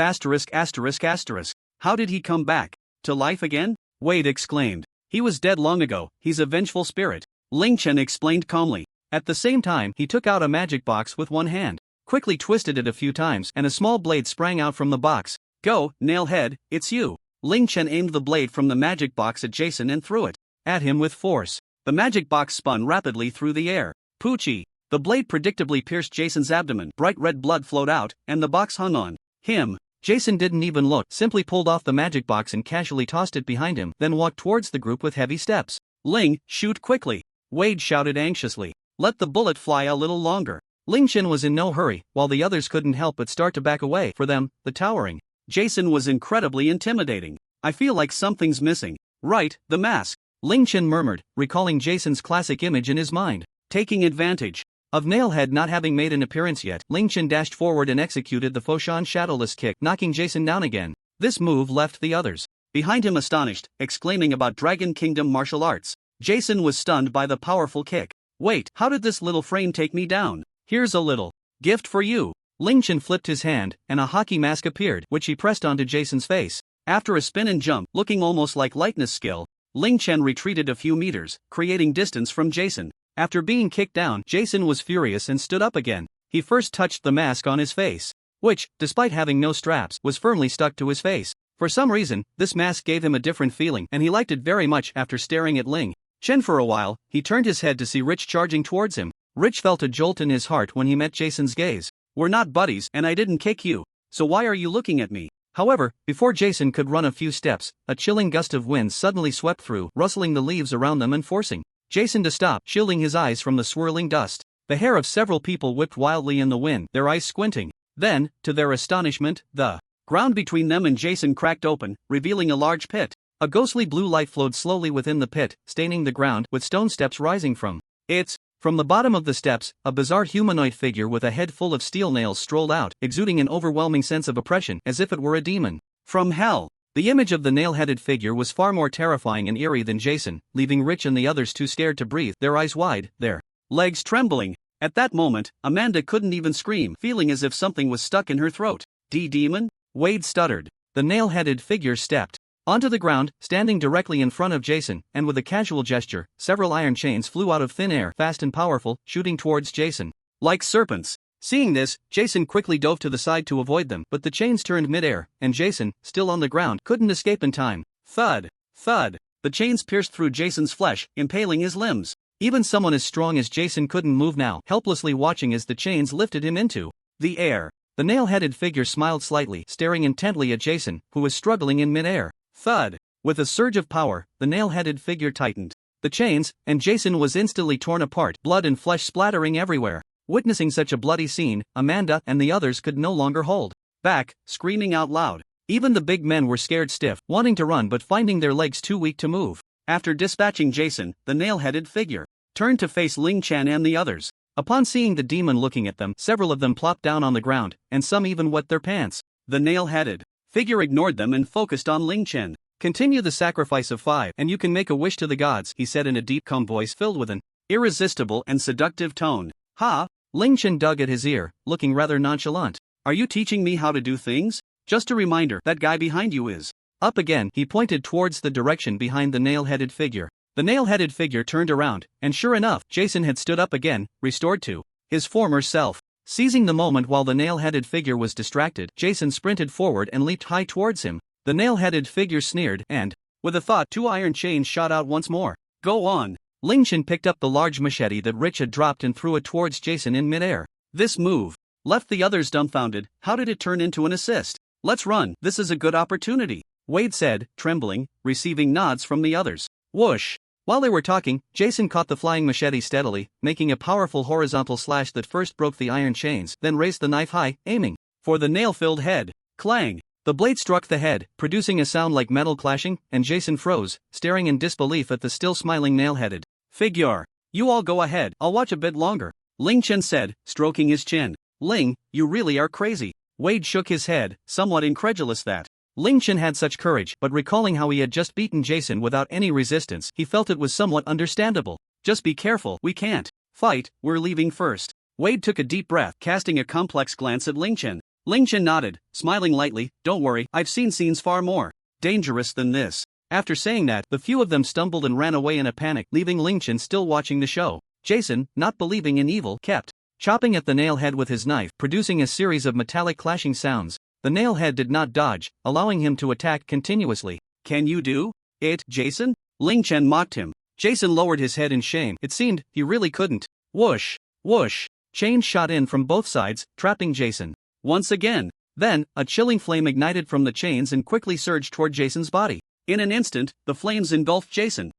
did he come back to life again? Wade exclaimed. He was dead long ago, he's a vengeful spirit. Ling Chen explained calmly. At the same time, he took out a magic box with one hand, quickly twisted it a few times, and a small blade sprang out from the box. Go, Nailhead, it's you. Ling Chen aimed the blade from the magic box at Jason and threw it at him with force. The magic box spun rapidly through the air. Poochie! The blade predictably pierced Jason's abdomen. Bright red blood flowed out, and the box hung on him. Jason didn't even look, simply pulled off the magic box and casually tossed it behind him, then walked towards the group with heavy steps. Ling, shoot quickly! Wade shouted anxiously. Let the bullet fly a little longer. Ling Chen was in no hurry, while the others couldn't help but start to back away. For them, the towering Jason was incredibly intimidating. I feel like something's missing. Right, the mask. Ling Chen murmured, recalling Jason's classic image in his mind. Taking advantage of Nailhead not having made an appearance yet, Ling Chen dashed forward and executed the Foshan Shadowless kick, knocking Jason down again. This move left the others behind him astonished, exclaiming about Dragon Kingdom martial arts. Jason was stunned by the powerful kick. Wait, how did this little frame take me down? Here's a little gift for you. Ling Chen flipped his hand, and a hockey mask appeared, which he pressed onto Jason's face. After a spin and jump, looking almost like lightness skill, Ling Chen retreated a few meters, creating distance from Jason. After being kicked down, Jason was furious and stood up again. He first touched the mask on his face, which, despite having no straps, was firmly stuck to his face. For some reason, this mask gave him a different feeling, and he liked it very much after staring at Ling Chen for a while. He turned his head to see Rich charging towards him. Rich felt a jolt in his heart when he met Jason's gaze. We're not buddies, and I didn't kick you, so why are you looking at me? However, before Jason could run a few steps, a chilling gust of wind suddenly swept through, rustling the leaves around them and forcing Jason to stop, shielding his eyes from the swirling dust. The hair of several people whipped wildly in the wind, their eyes squinting. Then, to their astonishment, the ground between them and Jason cracked open, revealing a large pit. A ghostly blue light flowed slowly within the pit, staining the ground, with stone steps rising from it. From the bottom of the steps, a bizarre humanoid figure with a head full of steel nails strolled out, exuding an overwhelming sense of oppression, as if it were a demon from hell. The image of the nail-headed figure was far more terrifying and eerie than Jason, leaving Rich and the others too scared to breathe, their eyes wide, their legs trembling. At that moment, Amanda couldn't even scream, feeling as if something was stuck in her throat. Demon? Wade stuttered. The nail-headed figure stepped onto the ground, standing directly in front of Jason, and with a casual gesture, several iron chains flew out of thin air, fast and powerful, shooting towards Jason like serpents. Seeing this, Jason quickly dove to the side to avoid them, but the chains turned mid-air, and Jason, still on the ground, couldn't escape in time. Thud! Thud! The chains pierced through Jason's flesh, impaling his limbs. Even someone as strong as Jason couldn't move now, helplessly watching as the chains lifted him into the air. The nail-headed figure smiled slightly, staring intently at Jason, who was struggling in mid-air. Thud! With a surge of power, the nail-headed figure tightened the chains, and Jason was instantly torn apart, blood and flesh splattering everywhere. Witnessing such a bloody scene, Amanda and the others could no longer hold back, screaming out loud. Even the big men were scared stiff, wanting to run but finding their legs too weak to move. After dispatching Jason, the nail-headed figure turned to face Ling Chen and the others. Upon seeing the demon looking at them, several of them plopped down on the ground, and some even wet their pants. The nail-headed figure ignored them and focused on Ling Chen. Continue the sacrifice of 5, and you can make a wish to the gods, he said in a deep, calm voice filled with an irresistible and seductive tone. Ha! Ling Chen dug at his ear, looking rather nonchalant. Are you teaching me how to do things? Just a reminder, that guy behind you is up again. He pointed towards the direction behind the nail-headed figure. The nail-headed figure turned around, and sure enough, Jason had stood up again, restored to his former self. Seizing the moment while the nail-headed figure was distracted, Jason sprinted forward and leaped high towards him. The nail-headed figure sneered, and, with a thought, 2 iron chains shot out once more. Go on. Ling Chen picked up the large machete that Rich had dropped and threw it towards Jason in midair. This move left the others dumbfounded. How did it turn into an assist? Let's run, this is a good opportunity, Wade said, trembling, receiving nods from the others. Whoosh! While they were talking, Jason caught the flying machete steadily, making a powerful horizontal slash that first broke the iron chains, then raised the knife high, aiming for the nail-filled head. Clang! The blade struck the head, producing a sound like metal clashing, and Jason froze, staring in disbelief at the still smiling nail-headed figure. You all go ahead, I'll watch a bit longer, Ling Chen said, stroking his chin. Ling, you really are crazy. Wade shook his head, somewhat incredulous that Ling Chen had such courage, but recalling how he had just beaten Jason without any resistance, he felt it was somewhat understandable. Just be careful, we can't fight, we're leaving first. Wade took a deep breath, casting a complex glance at Ling Chen. Ling Chen nodded, smiling lightly. Don't worry, I've seen scenes far more dangerous than this. After saying that, the few of them stumbled and ran away in a panic, leaving Ling Chen still watching the show. Jason, not believing in evil, kept chopping at the nail head with his knife, producing a series of metallic clashing sounds. The nail head did not dodge, allowing him to attack continuously. Can you do it, Jason? Ling Chen mocked him. Jason lowered his head in shame. It seemed he really couldn't. Whoosh! Whoosh! Chains shot in from both sides, trapping Jason once again. Then, a chilling flame ignited from the chains and quickly surged toward Jason's body. In an instant, the flames engulfed Jason.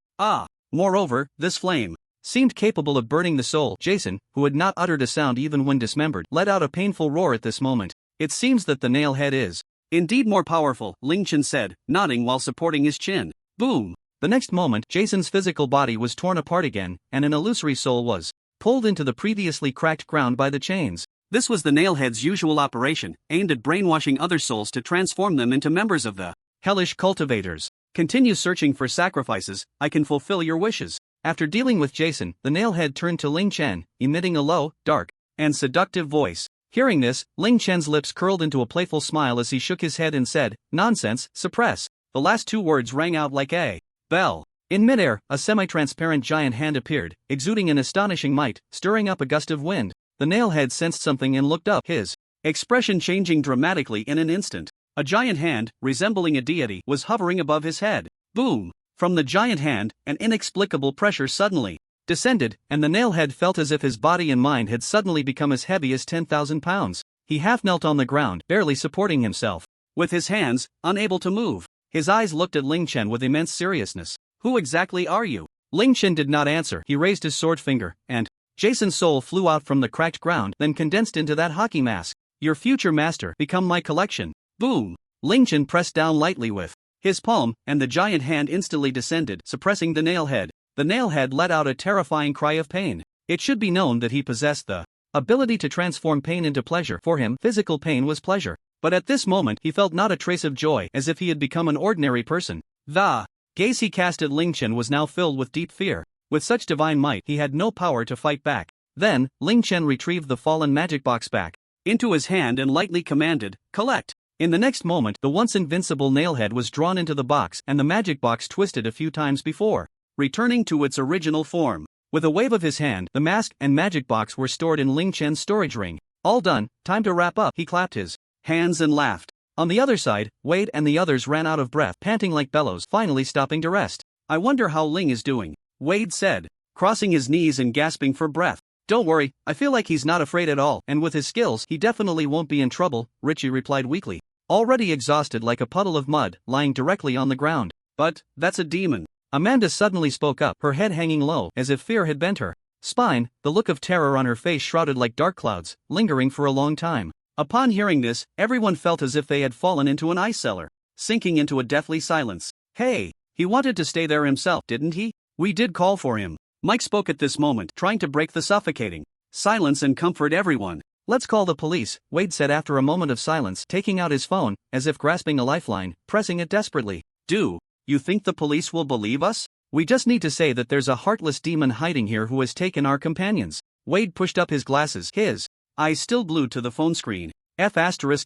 Moreover, this flame seemed capable of burning the soul. Jason, who had not uttered a sound even when dismembered, let out a painful roar at this moment. It seems that the nail head is indeed more powerful, Ling Chen said, nodding while supporting his chin. Boom! The next moment, Jason's physical body was torn apart again, and an illusory soul was pulled into the previously cracked ground by the chains. This was the Nailhead's usual operation, aimed at brainwashing other souls to transform them into members of the hellish cultivators. Continue searching for sacrifices, I can fulfill your wishes. After dealing with Jason, the Nailhead turned to Ling Chen, emitting a low, dark, and seductive voice. Hearing this, Ling Chen's lips curled into a playful smile as he shook his head and said, "Nonsense, suppress." The last two words rang out like a bell. In midair, a semi-transparent giant hand appeared, exuding an astonishing might, stirring up a gust of wind. The Nailhead sensed something and looked up, his expression changing dramatically in an instant. A giant hand, resembling a deity, was hovering above his head. Boom! From the giant hand, an inexplicable pressure suddenly descended, and the Nailhead felt as if his body and mind had suddenly become as heavy as 10,000 pounds. He half knelt on the ground, barely supporting himself. With his hands, unable to move, his eyes looked at Ling Chen with immense seriousness. "Who exactly are you?" Ling Chen did not answer. He raised his sword finger, and Jason's soul flew out from the cracked ground, then condensed into that hockey mask. "Your future master, become my collection." Boom! Ling Chen pressed down lightly with his palm, and the giant hand instantly descended, suppressing the Nailhead. The Nailhead let out a terrifying cry of pain. It should be known that he possessed the ability to transform pain into pleasure. For him, physical pain was pleasure. But at this moment, he felt not a trace of joy, as if he had become an ordinary person. The gaze he cast at Ling Chen was now filled with deep fear. With such divine might, he had no power to fight back. Then, Ling Chen retrieved the fallen magic box back into his hand and lightly commanded, "Collect." In the next moment, the once invincible Nailhead was drawn into the box, and the magic box twisted a few times before returning to its original form. With a wave of his hand, the mask and magic box were stored in Ling Chen's storage ring. All done, time to wrap up. He clapped his hands and laughed. On the other side, Wade and the others ran out of breath, panting like bellows, finally stopping to rest. "I wonder how Ling is doing," Wade said, crossing his knees and gasping for breath. "Don't worry, I feel like he's not afraid at all, and with his skills, he definitely won't be in trouble," Richie replied weakly, already exhausted like a puddle of mud, lying directly on the ground. "But, that's a demon." Amanda suddenly spoke up, her head hanging low, as if fear had bent her spine, the look of terror on her face shrouded like dark clouds, lingering for a long time. Upon hearing this, everyone felt as if they had fallen into an ice cellar, sinking into a deathly silence. "Hey, he wanted to stay there himself, didn't he? We did call for him." Mike spoke at this moment, trying to break the suffocating silence and comfort everyone. "Let's call the police," Wade said after a moment of silence, taking out his phone, as if grasping a lifeline, pressing it desperately. "Do you think the police will believe us? We just need to say that there's a heartless demon hiding here who has taken our companions." Wade pushed up his glasses, his eyes still glued to the phone screen. There's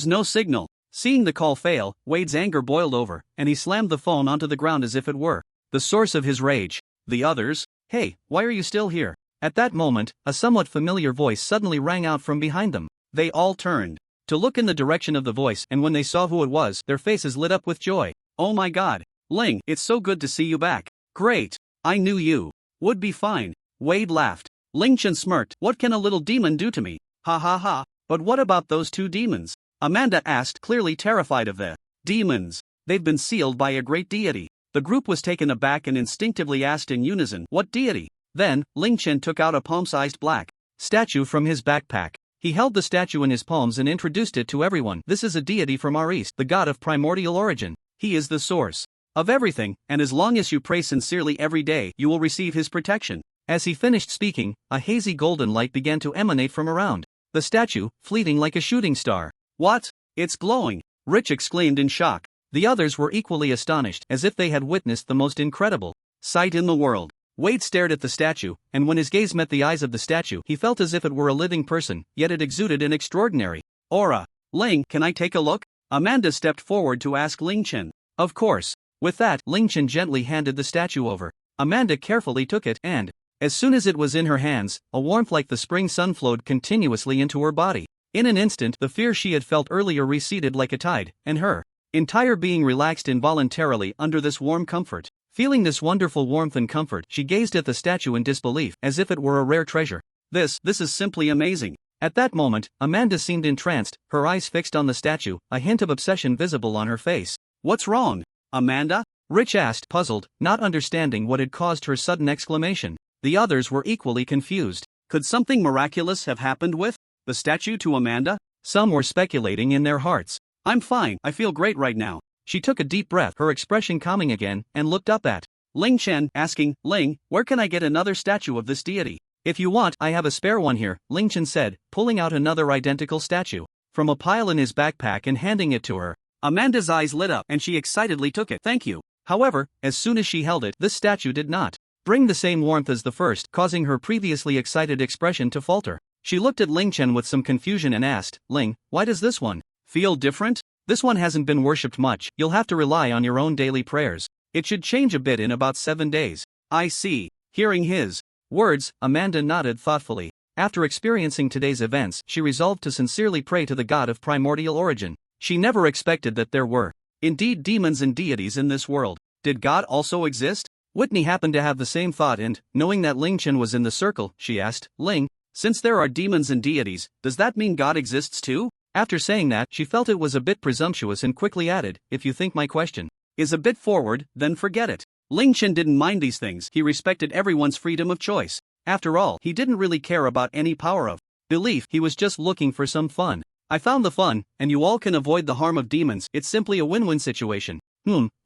no signal. Seeing the call fail, Wade's anger boiled over, and he slammed the phone onto the ground as if it were the source of his rage. "The others? Hey, why are you still here?" At that moment, a somewhat familiar voice suddenly rang out from behind them. They all turned to look in the direction of the voice, and when they saw who it was, their faces lit up with joy. "Oh my god, Ling, it's so good to see you back." "Great, I knew you would be fine." Wade laughed. Ling Chen smirked. "What can a little demon do to me? Ha ha ha." "But what about those two demons?" Amanda asked, clearly terrified of the demons. "They've been sealed by a great deity." The group was taken aback and instinctively asked in unison, "What deity?" Then, Ling Chen took out a palm-sized black statue from his backpack. He held the statue in his palms and introduced it to everyone. "This is a deity from our east, the god of primordial origin. He is the source of everything, and as long as you pray sincerely every day, you will receive his protection." As he finished speaking, a hazy golden light began to emanate from around the statue, fleeting like a shooting star. "What? It's glowing!" Rich exclaimed in shock. The others were equally astonished, as if they had witnessed the most incredible sight in the world. Wade stared at the statue, and when his gaze met the eyes of the statue, he felt as if it were a living person, yet it exuded an extraordinary aura. "Ling, can I take a look?" Amanda stepped forward to ask Ling Chen. "Of course." With that, Ling Chen gently handed the statue over. Amanda carefully took it, and as soon as it was in her hands, a warmth like the spring sun flowed continuously into her body. In an instant, the fear she had felt earlier receded like a tide, and her entire being relaxed involuntarily under this warm comfort. Feeling this wonderful warmth and comfort, she gazed at the statue in disbelief, as if it were a rare treasure. This is simply amazing." At that moment, Amanda seemed entranced, her eyes fixed on the statue, a hint of obsession visible on her face. "What's wrong, Amanda?" Rich asked, puzzled, not understanding what had caused her sudden exclamation. The others were equally confused. Could something miraculous have happened with the statue to Amanda? Some were speculating in their hearts. "I'm fine, I feel great right now. She took a deep breath, her expression calming again, and looked up at Ling Chen, asking, Ling, where can I get another statue of this deity? If you want, I have a spare one here, Ling Chen said, pulling out another identical statue from a pile in his backpack and handing it to her. Amanda's eyes lit up and she excitedly took it. Thank you. However, as soon as she held it, this statue did not bring the same warmth as the first, causing her previously excited expression to falter. She looked at Ling Chen with some confusion and asked, Ling, why does this one feel different? This one hasn't been worshipped much, you'll have to rely on your own daily prayers. It should change a bit in about 7 days. I see. Hearing his words, Amanda nodded thoughtfully. After experiencing today's events, she resolved to sincerely pray to the god of primordial origin. She never expected that there were indeed demons and deities in this world. Did God also exist? Whitney happened to have the same thought and, knowing that Ling Chen was in the circle, she asked, Ling, since there are demons and deities, does that mean God exists too? After saying that, she felt it was a bit presumptuous and quickly added, if you think my question is a bit forward, then forget it. Ling Chen didn't mind these things, he respected everyone's freedom of choice. After all, he didn't really care about any power of belief, he was just looking for some fun. I found the fun, and you all can avoid the harm of demons, it's simply a win-win situation.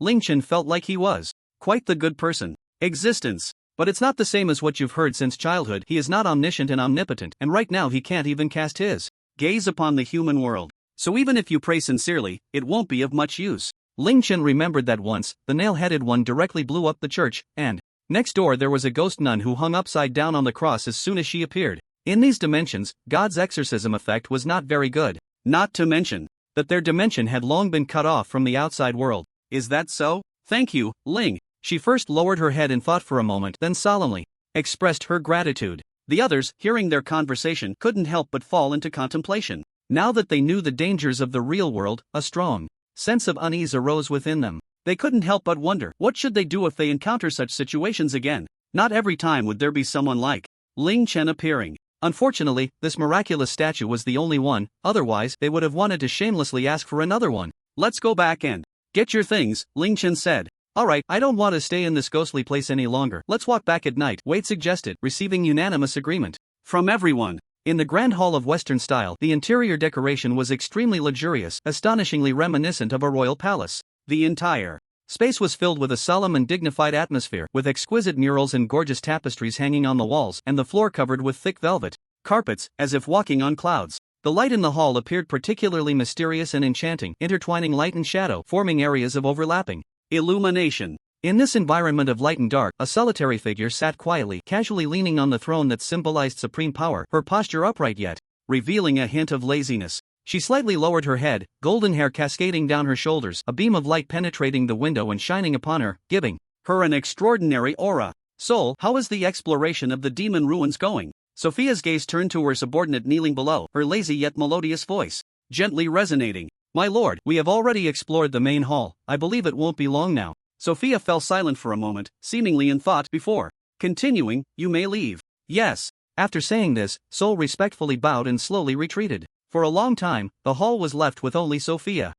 Ling Chen felt like he was quite the good person. Existence. But it's not the same as what you've heard since childhood, he is not omniscient and omnipotent, and right now he can't even cast his gaze upon the human world. So even if you pray sincerely, it won't be of much use. Ling Chen remembered that once, the nail-headed one directly blew up the church, and next door there was a ghost nun who hung upside down on the cross as soon as she appeared. In these dimensions, God's exorcism effect was not very good. Not to mention that their dimension had long been cut off from the outside world. Is that so? Thank you, Ling. She first lowered her head and thought for a moment, then solemnly expressed her gratitude. The others, hearing their conversation, couldn't help but fall into contemplation. Now that they knew the dangers of the real world, a strong sense of unease arose within them. They couldn't help but wonder, what should they do if they encounter such situations again? Not every time would there be someone like Ling Chen appearing. Unfortunately, this miraculous statue was the only one, otherwise they would have wanted to shamelessly ask for another one. Let's go back and get your things, Ling Chen said. Alright, I don't want to stay in this ghostly place any longer. Let's walk back at night, Wade suggested, receiving unanimous agreement from everyone. In the Grand Hall of Western style, the interior decoration was extremely luxurious, astonishingly reminiscent of a royal palace. The entire space was filled with a solemn and dignified atmosphere, with exquisite murals and gorgeous tapestries hanging on the walls, and the floor covered with thick velvet carpets, as if walking on clouds. The light in the hall appeared particularly mysterious and enchanting, intertwining light and shadow, forming areas of overlapping illumination. In this environment of light and dark, a solitary figure sat quietly, casually leaning on the throne that symbolized supreme power, her posture upright yet revealing a hint of laziness. She slightly lowered her head, golden hair cascading down her shoulders, a beam of light penetrating the window and shining upon her, giving her an extraordinary aura. Soul, how is the exploration of the demon ruins going? Sophia's gaze turned to her subordinate kneeling below, her lazy yet melodious voice gently resonating. My lord, we have already explored the main hall, I believe it won't be long now. Sophia fell silent for a moment, seemingly in thought before continuing, you may leave. Yes. After saying this, Soul respectfully bowed and slowly retreated. For a long time, the hall was left with only Sophia.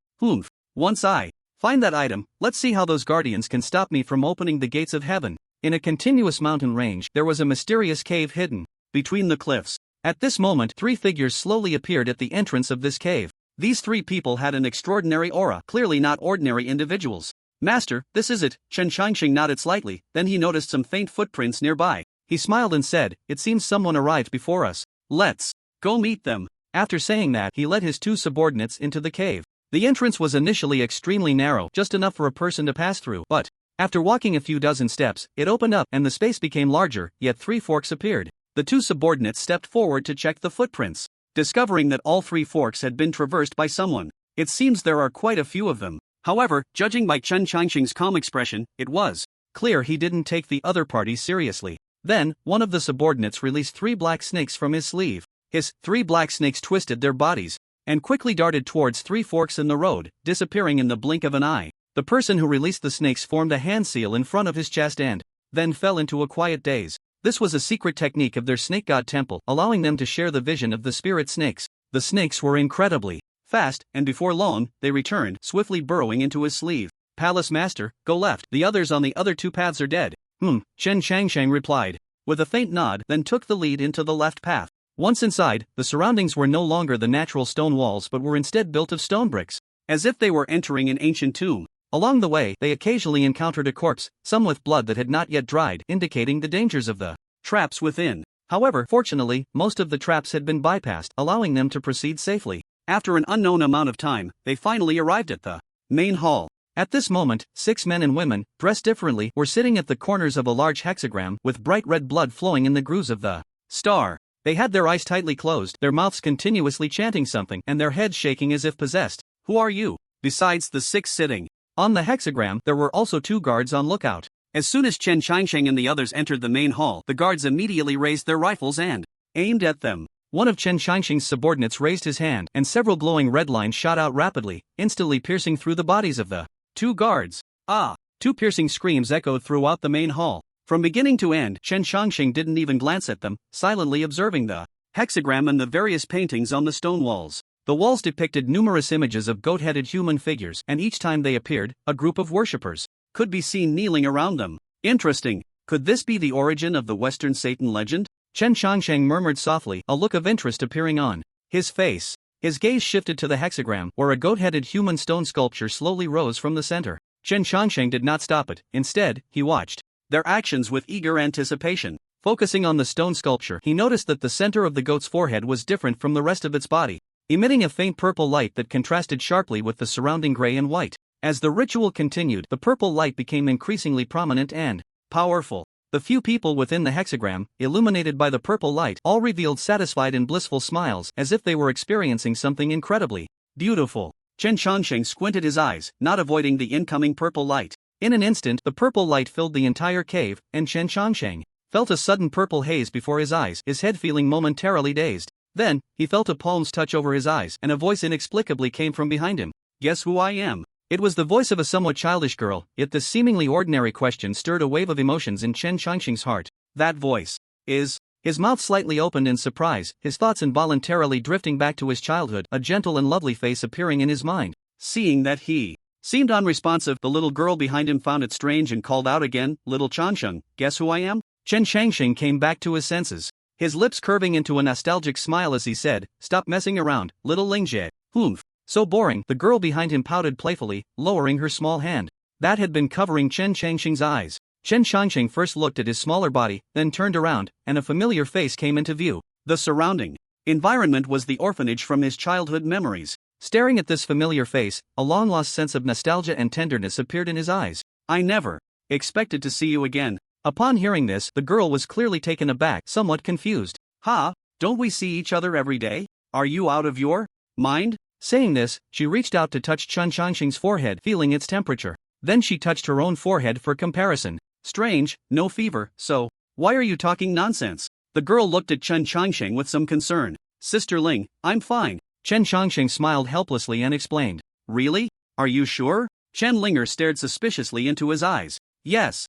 Once I find that item, let's see how those guardians can stop me from opening the gates of heaven. In a continuous mountain range, there was a mysterious cave hidden between the cliffs. At this moment, 3 figures slowly appeared at the entrance of this cave. These 3 people had an extraordinary aura, clearly not ordinary individuals. Master, this is it. Chen Changxing nodded slightly, then he noticed some faint footprints nearby. He smiled and said, it seems someone arrived before us. Let's go meet them. After saying that, he led his 2 subordinates into the cave. The entrance was initially extremely narrow, just enough for a person to pass through, but after walking a few dozen steps, it opened up and the space became larger, yet 3 forks appeared. The 2 subordinates stepped forward to check the footprints, discovering that all 3 forks had been traversed by someone. It seems there are quite a few of them. However, judging by Chen Changxing's calm expression, it was clear he didn't take the other party seriously. Then, one of the subordinates released 3 black snakes from his sleeve. His 3 black snakes twisted their bodies and quickly darted towards 3 forks in the road, disappearing in the blink of an eye. The person who released the snakes formed a hand seal in front of his chest and then fell into a quiet daze. This was a secret technique of their snake god temple, allowing them to share the vision of the spirit snakes. The snakes were incredibly fast, and before long, they returned, swiftly burrowing into his sleeve. Palace master, go left. The others on the other 2 paths are dead. Chen Changsheng replied with a faint nod, then took the lead into the left path. Once inside, the surroundings were no longer the natural stone walls but were instead built of stone bricks, as if they were entering an ancient tomb. Along the way, they occasionally encountered a corpse, some with blood that had not yet dried, indicating the dangers of the traps within. However, fortunately, most of the traps had been bypassed, allowing them to proceed safely. After an unknown amount of time, they finally arrived at the main hall. At this moment, 6 men and women, dressed differently, were sitting at the corners of a large hexagram with bright red blood flowing in the grooves of the star. They had their eyes tightly closed, their mouths continuously chanting something, and their heads shaking as if possessed. Who are you? Besides the 6 sitting on the hexagram, there were also 2 guards on lookout. As soon as Chen Changsheng and the others entered the main hall, the guards immediately raised their rifles and aimed at them. One of Chen Changsheng's subordinates raised his hand, and several glowing red lines shot out rapidly, instantly piercing through the bodies of the 2 guards. Ah! 2 piercing screams echoed throughout the main hall. From beginning to end, Chen Changsheng didn't even glance at them, silently observing the hexagram and the various paintings on the stone walls. The walls depicted numerous images of goat-headed human figures, and each time they appeared, a group of worshippers could be seen kneeling around them. Interesting. Could this be the origin of the Western Satan legend? Chen Changsheng murmured softly, a look of interest appearing on his face. His gaze shifted to the hexagram, where a goat-headed human stone sculpture slowly rose from the center. Chen Changsheng did not stop it. Instead, he watched their actions with eager anticipation. Focusing on the stone sculpture, he noticed that the center of the goat's forehead was different from the rest of its body, emitting a faint purple light that contrasted sharply with the surrounding gray and white. As the ritual continued, the purple light became increasingly prominent and powerful. The few people within the hexagram, illuminated by the purple light, all revealed satisfied and blissful smiles, as if they were experiencing something incredibly beautiful. Chen Changsheng squinted his eyes, not avoiding the incoming purple light. In an instant, the purple light filled the entire cave, and Chen Changsheng felt a sudden purple haze before his eyes, his head feeling momentarily dazed. Then, he felt a palm's touch over his eyes, and a voice inexplicably came from behind him. Guess who I am? It was the voice of a somewhat childish girl, yet this seemingly ordinary question stirred a wave of emotions in Chen Changsheng's heart. That voice is... His mouth slightly opened in surprise, his thoughts involuntarily drifting back to his childhood, a gentle and lovely face appearing in his mind. Seeing that he seemed unresponsive, the little girl behind him found it strange and called out again, "Little Changsheng, guess who I am?" Chen Changsheng came back to his senses, his lips curving into a nostalgic smile as he said, "Stop messing around, little Ling Chen." "Humph. So boring," the girl behind him pouted playfully, lowering her small hand that had been covering Chen Changsheng's eyes. Chen Changsheng first looked at his smaller body, then turned around, and a familiar face came into view. The surrounding environment was the orphanage from his childhood memories. Staring at this familiar face, a long-lost sense of nostalgia and tenderness appeared in his eyes. "I never expected to see you again." Upon hearing this, the girl was clearly taken aback, somewhat confused. "Ha? Don't we see each other every day? Are you out of your mind?" Saying this, she reached out to touch Chen Changsheng's forehead, feeling its temperature. Then she touched her own forehead for comparison. "Strange, no fever, so why are you talking nonsense?" The girl looked at Chen Changsheng with some concern. "Sister Ling, I'm fine." Chen Changsheng smiled helplessly and explained. "Really? Are you sure?" Chen Linger stared suspiciously into his eyes. "Yes.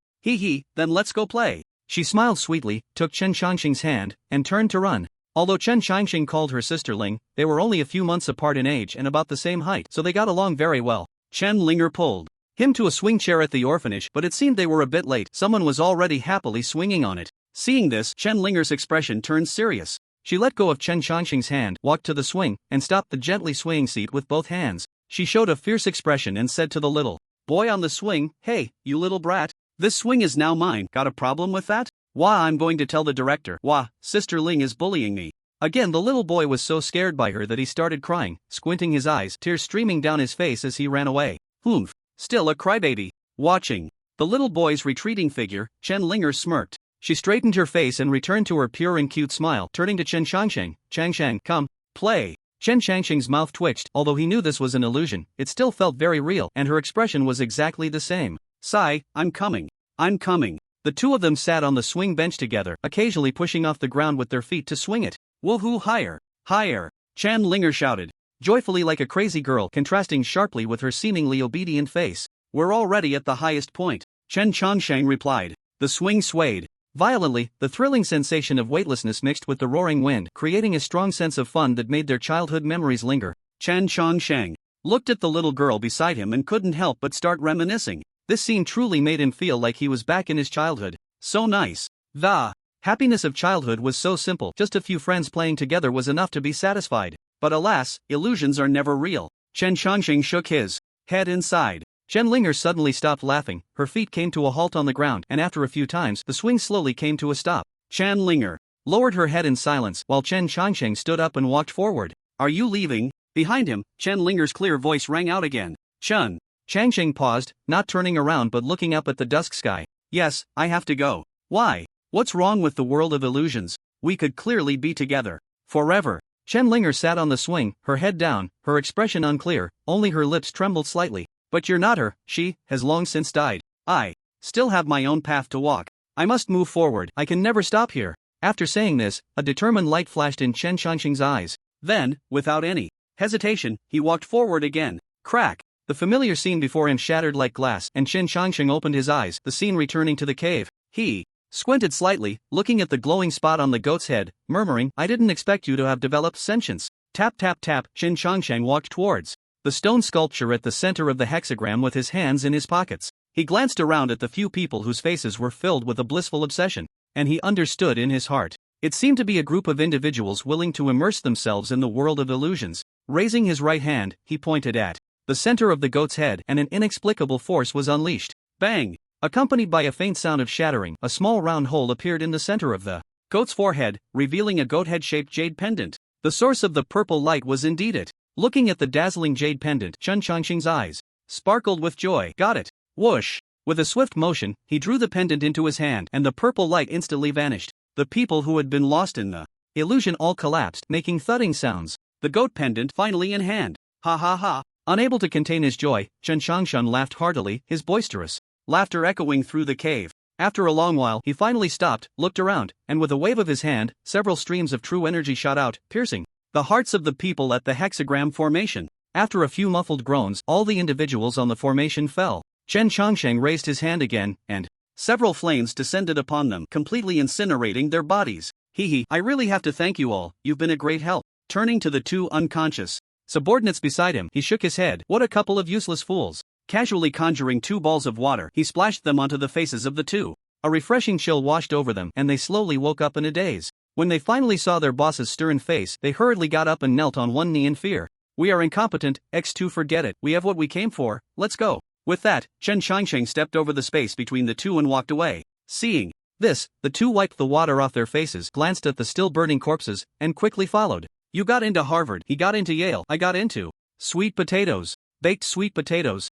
Then let's go play." She smiled sweetly, took Chen Changsheng's hand, and turned to run. Although Chen Changsheng called her sister Ling, they were only a few months apart in age and about the same height, so they got along very well. Chen Linger pulled him to a swing chair at the orphanage, but it seemed they were a bit late. Someone was already happily swinging on it. Seeing this, Chen Linger's expression turned serious. She let go of Chen Changsheng's hand, walked to the swing, and stopped the gently swaying seat with both hands. She showed a fierce expression and said to the little boy on the swing, "Hey, you little brat. This swing is now mine. Got a problem with that? Wah, I'm going to tell the director. Wah, Sister Ling is bullying me." Again, the little boy was so scared by her that he started crying, squinting his eyes, tears streaming down his face as he ran away. "Humph. Still a crybaby." Watching the little boy's retreating figure, Chen Linger smirked. She straightened her face and returned to her pure and cute smile, turning to Chen Changsheng. "Changsheng, come, play." Chen Changsheng's mouth twitched. Although he knew this was an illusion, it still felt very real, and her expression was exactly the same. "Sigh, I'm coming. I'm coming." The two of them sat on the swing bench together, occasionally pushing off the ground with their feet to swing it. "Woohoo, higher! Higher!" Chen Linger shouted, joyfully like a crazy girl, contrasting sharply with her seemingly obedient face. "We're already at the highest point," Chen Changsheng replied. The swing swayed violently, the thrilling sensation of weightlessness mixed with the roaring wind, creating a strong sense of fun that made their childhood memories linger. Chen Changsheng looked at the little girl beside him and couldn't help but start reminiscing. This scene truly made him feel like he was back in his childhood. So nice. The happiness of childhood was so simple, just a few friends playing together was enough to be satisfied. But alas, illusions are never real. Chen Changsheng shook his head inside. Chen Linger suddenly stopped laughing, her feet came to a halt on the ground, and after a few times, the swing slowly came to a stop. Chen Linger lowered her head in silence while Chen Changsheng stood up and walked forward. Are you leaving? Behind him, Chen Linger's clear voice rang out again. Chen. Changsheng paused, not turning around but looking up at the dusk sky. Yes, I have to go. Why? What's wrong with the world of illusions? We could clearly be together. Forever. Chen Linger sat on the swing, her head down, her expression unclear, only her lips trembled slightly. But you're not her, she has long since died. I still have my own path to walk. I must move forward, I can never stop here. After saying this, a determined light flashed in Chen Changsheng's eyes. Then, without any hesitation, he walked forward again. Crack! The familiar scene before him shattered like glass, and Chen Changsheng opened his eyes, the scene returning to the cave. He squinted slightly, looking at the glowing spot on the goat's head, murmuring, I didn't expect you to have developed sentience. Tap tap tap, Chen Changsheng walked towards the stone sculpture at the center of the hexagram with his hands in his pockets. He glanced around at the few people whose faces were filled with a blissful obsession, and he understood in his heart. It seemed to be a group of individuals willing to immerse themselves in the world of illusions. Raising his right hand, he pointed at the center of the goat's head, and an inexplicable force was unleashed. Bang! Accompanied by a faint sound of shattering, a small round hole appeared in the center of the goat's forehead, revealing a goat head-shaped jade pendant. The source of the purple light was indeed it. Looking at the dazzling jade pendant, Chen Changsheng's eyes sparkled with joy. Got it! Whoosh! With a swift motion, he drew the pendant into his hand, and the purple light instantly vanished. The people who had been lost in the illusion all collapsed, making thudding sounds. The goat pendant finally in hand. Ha ha ha! Unable to contain his joy, Chen Changsheng laughed heartily, his boisterous laughter echoing through the cave. After a long while, he finally stopped, looked around, and with a wave of his hand, several streams of true energy shot out, piercing the hearts of the people at the hexagram formation. After a few muffled groans, all the individuals on the formation fell. Chen Changsheng raised his hand again, and several flames descended upon them, completely incinerating their bodies. Hee, I really have to thank you all, you've been a great help. Turning to the two unconscious subordinates beside him, he shook his head. What a couple of useless fools. Casually conjuring two balls of water, he splashed them onto the faces of the two. A refreshing chill washed over them, and they slowly woke up in a daze. When they finally saw their boss's stern face, they hurriedly got up and knelt on one knee in fear. We are incompetent, X2 forget it, we have what we came for, let's go. With that, Chen Changsheng stepped over the space between the two and walked away. Seeing this, the two wiped the water off their faces, glanced at the still burning corpses, and quickly followed. You got into Harvard, he got into Yale, I got into sweet potatoes, baked sweet potatoes,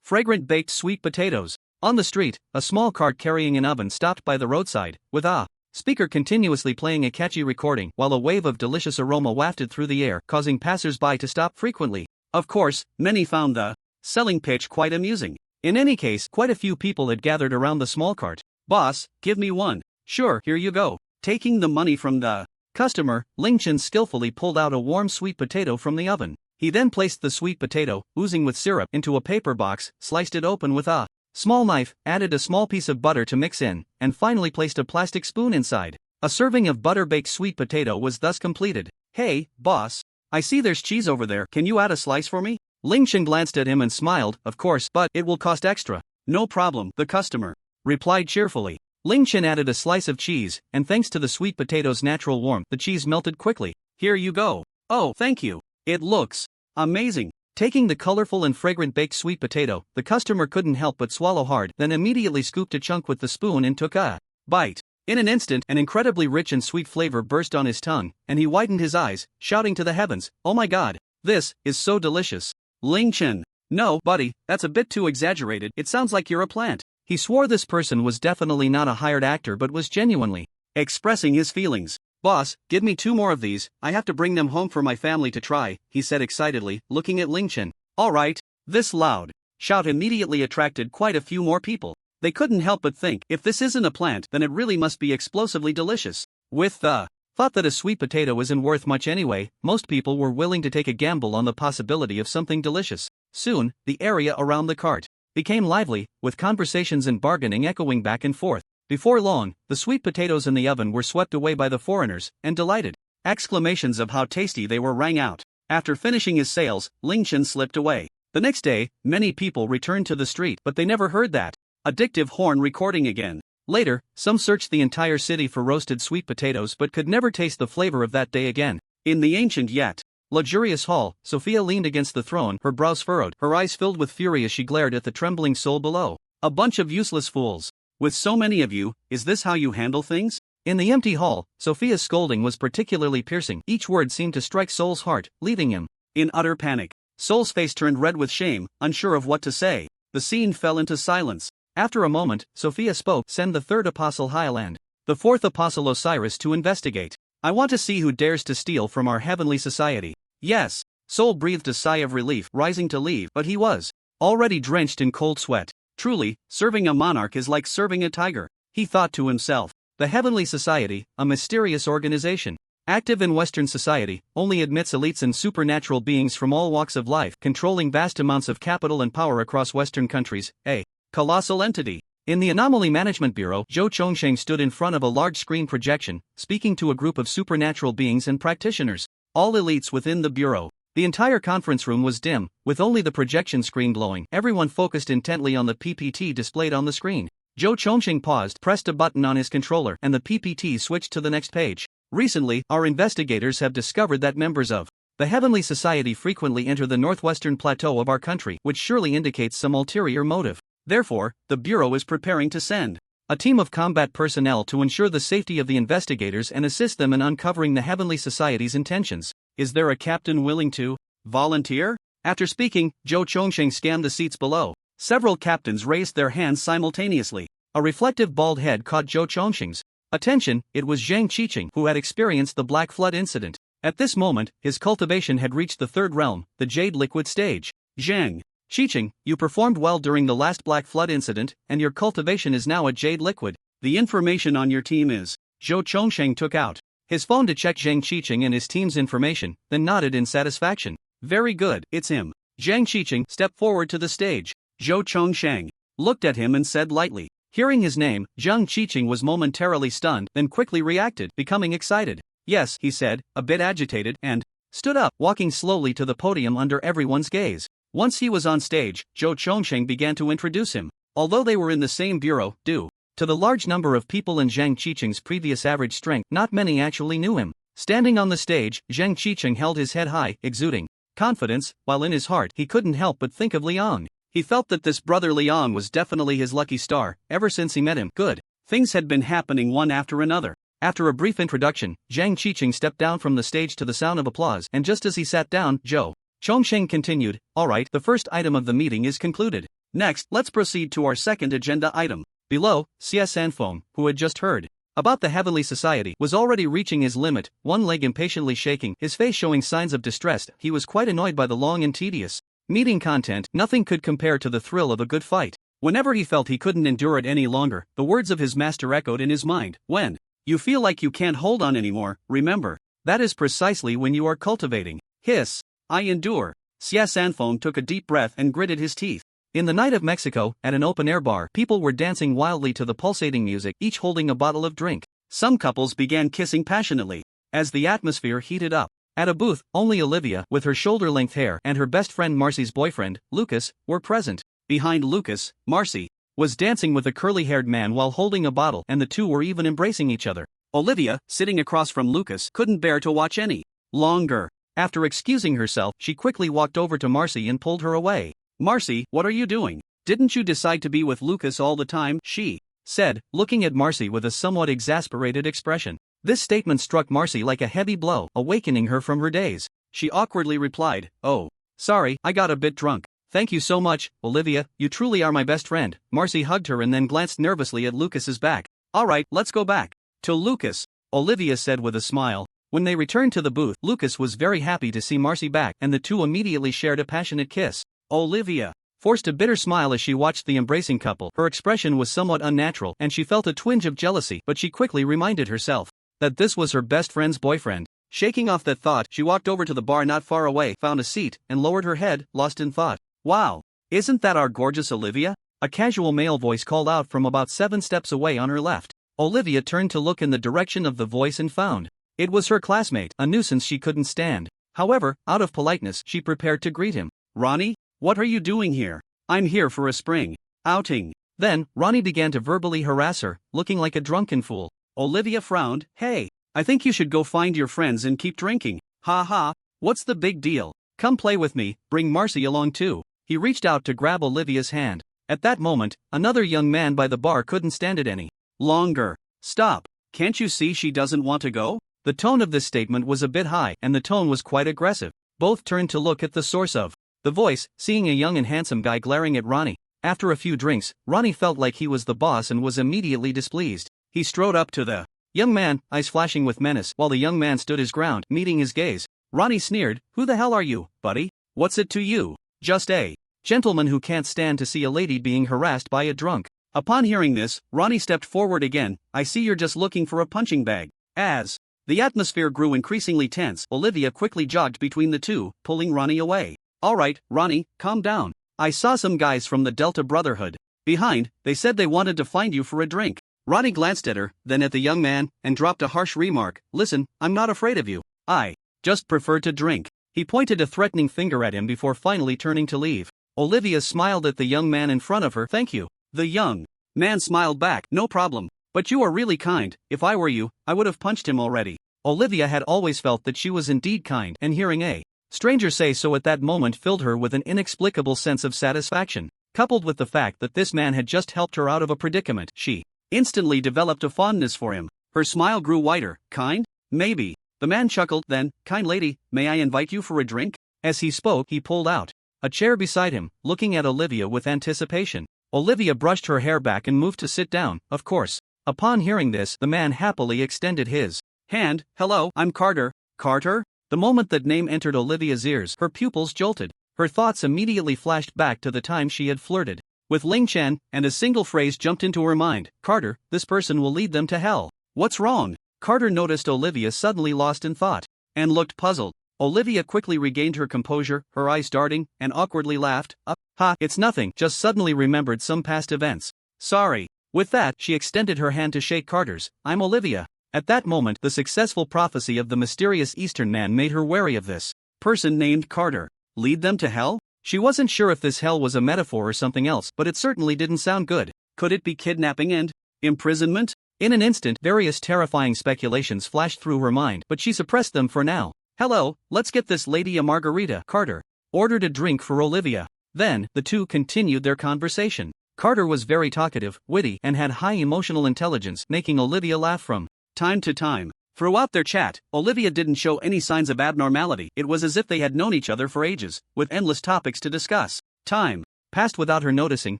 fragrant baked sweet potatoes. On the street, a small cart carrying an oven stopped by the roadside, with a speaker continuously playing a catchy recording, while a wave of delicious aroma wafted through the air, causing passers-by to stop frequently. Of course, many found the selling pitch quite amusing. In any case, quite a few people had gathered around the small cart. Boss, give me one. Sure, here you go. Taking the money from the customer, Ling Chen skillfully pulled out a warm sweet potato from the oven. He then placed the sweet potato, oozing with syrup, into a paper box, sliced it open with a small knife, added a small piece of butter to mix in, and finally placed a plastic spoon inside. A serving of butter-baked sweet potato was thus completed. Hey, boss, I see there's cheese over there, can you add a slice for me? Ling Chen glanced at him and smiled, of course, but it will cost extra. No problem, the customer replied cheerfully. Ling Chen added a slice of cheese, and thanks to the sweet potato's natural warmth, the cheese melted quickly. Here you go. Oh, thank you. It looks amazing. Taking the colorful and fragrant baked sweet potato, the customer couldn't help but swallow hard, then immediately scooped a chunk with the spoon and took a bite. In an instant, an incredibly rich and sweet flavor burst on his tongue, and he widened his eyes, shouting to the heavens, "Oh my god, this is so delicious." Ling Chen. No, buddy, that's a bit too exaggerated, it sounds like you're a plant. He swore this person was definitely not a hired actor but was genuinely expressing his feelings. Boss, give me 2 more of these, I have to bring them home for my family to try, he said excitedly, looking at Ling Chen. Alright. This loud shout immediately attracted quite a few more people. They couldn't help but think, if this isn't a plant, then it really must be explosively delicious. With the thought that a sweet potato isn't worth much anyway, most people were willing to take a gamble on the possibility of something delicious. Soon, the area around the cart became lively, with conversations and bargaining echoing back and forth. Before long, the sweet potatoes in the oven were swept away by the foreigners, and delighted exclamations of how tasty they were rang out. After finishing his sales, Ling Chen slipped away. The next day, many people returned to the street, but they never heard that addictive horn recording again. Later, some searched the entire city for roasted sweet potatoes but could never taste the flavor of that day again. In the ancient yet luxurious hall. Sophia leaned against the throne, her brows furrowed, her eyes filled with fury as she glared at the trembling soul below. A bunch of useless fools. With so many of you, is this how you handle things? In the empty hall, Sophia's scolding was particularly piercing. Each word seemed to strike Soul's heart, leaving him in utter panic. Soul's face turned red with shame, unsure of what to say. The scene fell into silence. After a moment, Sophia spoke. Send the third apostle Hyland, the fourth apostle Osiris to investigate. I want to see who dares to steal from our heavenly society. Yes. Soul breathed a sigh of relief, rising to leave, but he was already drenched in cold sweat. Truly, serving a monarch is like serving a tiger, he thought to himself. The Heavenly Society, a mysterious organization, active in Western society, only admits elites and supernatural beings from all walks of life, controlling vast amounts of capital and power across Western countries, a colossal entity. In the Anomaly Management Bureau, Zhou Chongsheng stood in front of a large screen projection, speaking to a group of supernatural beings and practitioners, all elites within the bureau. The entire conference room was dim, with only the projection screen glowing. Everyone focused intently on the PPT displayed on the screen. Zhou Chongsheng paused, pressed a button on his controller, and the PPT switched to the next page. Recently, our investigators have discovered that members of the Heavenly Society frequently enter the northwestern plateau of our country, which surely indicates some ulterior motive. Therefore, the Bureau is preparing to send a team of combat personnel to ensure the safety of the investigators and assist them in uncovering the Heavenly Society's intentions. Is there a captain willing to volunteer? After speaking, Zhou Chongsheng scanned the seats below. Several captains raised their hands simultaneously. A reflective bald head caught Zhou Chongsheng's attention. It was Zhang Qiqing, who had experienced the Black Flood incident. At this moment, his cultivation had reached the third realm, the Jade Liquid stage. Zhang Qiqing, you performed well during the last Black Flood incident, and your cultivation is now a Jade Liquid. The information on your team is. Zhou Chongsheng took out his phone to check Zhang Qiqing and his team's information, then nodded in satisfaction. Very good, it's him. Zhang Qiqing stepped forward to the stage. Zhou Chongsheng looked at him and said lightly. Hearing his name, Zhang Qiqing was momentarily stunned, then quickly reacted, becoming excited. Yes, he said, a bit agitated, and stood up, walking slowly to the podium under everyone's gaze. Once he was on stage, Zhou Chongsheng began to introduce him. Although they were in the same bureau, due to the large number of people in Zhang Qiqing's previous average strength, not many actually knew him. Standing on the stage, Zhang Qiqing held his head high, exuding confidence, while in his heart he couldn't help but think of Liang. He felt that this brother Liang was definitely his lucky star. Ever since he met him, good things had been happening one after another. After a brief introduction, Zhang Qiqing stepped down from the stage to the sound of applause, and just as he sat down, Zhou Chongsheng continued, alright, the first item of the meeting is concluded. Next, let's proceed to our second agenda item. Below, Xie Sanfeng, who had just heard about the Heavenly Society, was already reaching his limit, one leg impatiently shaking, his face showing signs of distress. He was quite annoyed by the long and tedious meeting content. Nothing could compare to the thrill of a good fight. Whenever he felt he couldn't endure it any longer, the words of his master echoed in his mind. When you feel like you can't hold on anymore, remember, that is precisely when you are cultivating. Hiss. I endure. Xie Sanfeng took a deep breath and gritted his teeth. In the night of Mexico, at an open-air bar, people were dancing wildly to the pulsating music, each holding a bottle of drink. Some couples began kissing passionately. As the atmosphere heated up, at a booth, only Olivia, with her shoulder-length hair, and her best friend Marcy's boyfriend, Lucas, were present. Behind Lucas, Marcy was dancing with a curly-haired man while holding a bottle, and the two were even embracing each other. Olivia, sitting across from Lucas, couldn't bear to watch any longer. After excusing herself, she quickly walked over to Marcy and pulled her away. Marcy, what are you doing? Didn't you decide to be with Lucas all the time? She said, looking at Marcy with a somewhat exasperated expression. This statement struck Marcy like a heavy blow, awakening her from her daze. She awkwardly replied, oh, sorry, I got a bit drunk. Thank you so much, Olivia, you truly are my best friend. Marcy hugged her and then glanced nervously at Lucas's back. Alright, let's go back to Lucas, Olivia said with a smile. When they returned to the booth, Lucas was very happy to see Marcy back, and the two immediately shared a passionate kiss. Olivia forced a bitter smile as she watched the embracing couple. Her expression was somewhat unnatural, and she felt a twinge of jealousy, but she quickly reminded herself that this was her best friend's boyfriend. Shaking off that thought, she walked over to the bar not far away, found a seat, and lowered her head, lost in thought. Wow! Isn't that our gorgeous Olivia? A casual male voice called out from about 7 steps away on her left. Olivia turned to look in the direction of the voice and found it was her classmate, a nuisance she couldn't stand. However, out of politeness, she prepared to greet him. Ronnie? What are you doing here? I'm here for a spring outing. Then, Ronnie began to verbally harass her, looking like a drunken fool. Olivia frowned. Hey, I think you should go find your friends and keep drinking. Ha ha. What's the big deal? Come play with me, bring Marcy along too. He reached out to grab Olivia's hand. At that moment, another young man by the bar couldn't stand it any longer. Stop. Can't you see she doesn't want to go? The tone of this statement was a bit high and the tone was quite aggressive. Both turned to look at the source of the voice, seeing a young and handsome guy glaring at Ronnie. After a few drinks, Ronnie felt like he was the boss and was immediately displeased. He strode up to the young man, eyes flashing with menace, while the young man stood his ground, meeting his gaze. Ronnie sneered, "Who the hell are you, buddy? What's it to you? Just a gentleman who can't stand to see a lady being harassed by a drunk." Upon hearing this, Ronnie stepped forward again. "I see you're just looking for a punching bag." As the atmosphere grew increasingly tense, Olivia quickly jogged between the two, pulling Ronnie away. "Alright, Ronnie, calm down. I saw some guys from the Delta Brotherhood behind, they said they wanted to find you for a drink." Ronnie glanced at her, then at the young man, and dropped a harsh remark. "Listen, I'm not afraid of you. I just prefer to drink." He pointed a threatening finger at him before finally turning to leave. Olivia smiled at the young man in front of her. "Thank you." The young man smiled back. "No problem. But you are really kind. If I were you, I would have punched him already." Olivia had always felt that she was indeed kind, and hearing a stranger say so at that moment filled her with an inexplicable sense of satisfaction. Coupled with the fact that this man had just helped her out of a predicament, she instantly developed a fondness for him. Her smile grew wider. "Kind? Maybe." The man chuckled. "Then, kind lady, may I invite you for a drink?" As he spoke, he pulled out a chair beside him, looking at Olivia with anticipation. Olivia brushed her hair back and moved to sit down, of course. Upon hearing this, the man happily extended his hand. "Hello, I'm Carter." "Carter?" The moment that name entered Olivia's ears, her pupils jolted. Her thoughts immediately flashed back to the time she had flirted with Ling Chen, and a single phrase jumped into her mind. "Carter, this person will lead them to hell." "What's wrong?" Carter noticed Olivia suddenly lost in thought and looked puzzled. Olivia quickly regained her composure, her eyes darting, and awkwardly laughed. Ha, it's nothing, just suddenly remembered some past events. Sorry." With that, she extended her hand to shake Carter's. "I'm Olivia." At that moment, the successful prophecy of the mysterious Eastern man made her wary of this person named Carter. Lead them to hell? She wasn't sure if this hell was a metaphor or something else, but it certainly didn't sound good. Could it be kidnapping and imprisonment? In an instant, various terrifying speculations flashed through her mind, but she suppressed them for now. "Hello, let's get this lady a margarita." Carter ordered a drink for Olivia. Then, the two continued their conversation. Carter was very talkative, witty, and had high emotional intelligence, making Olivia laugh from time to time. Throughout their chat, Olivia didn't show any signs of abnormality. It was as if they had known each other for ages, with endless topics to discuss. Time passed without her noticing,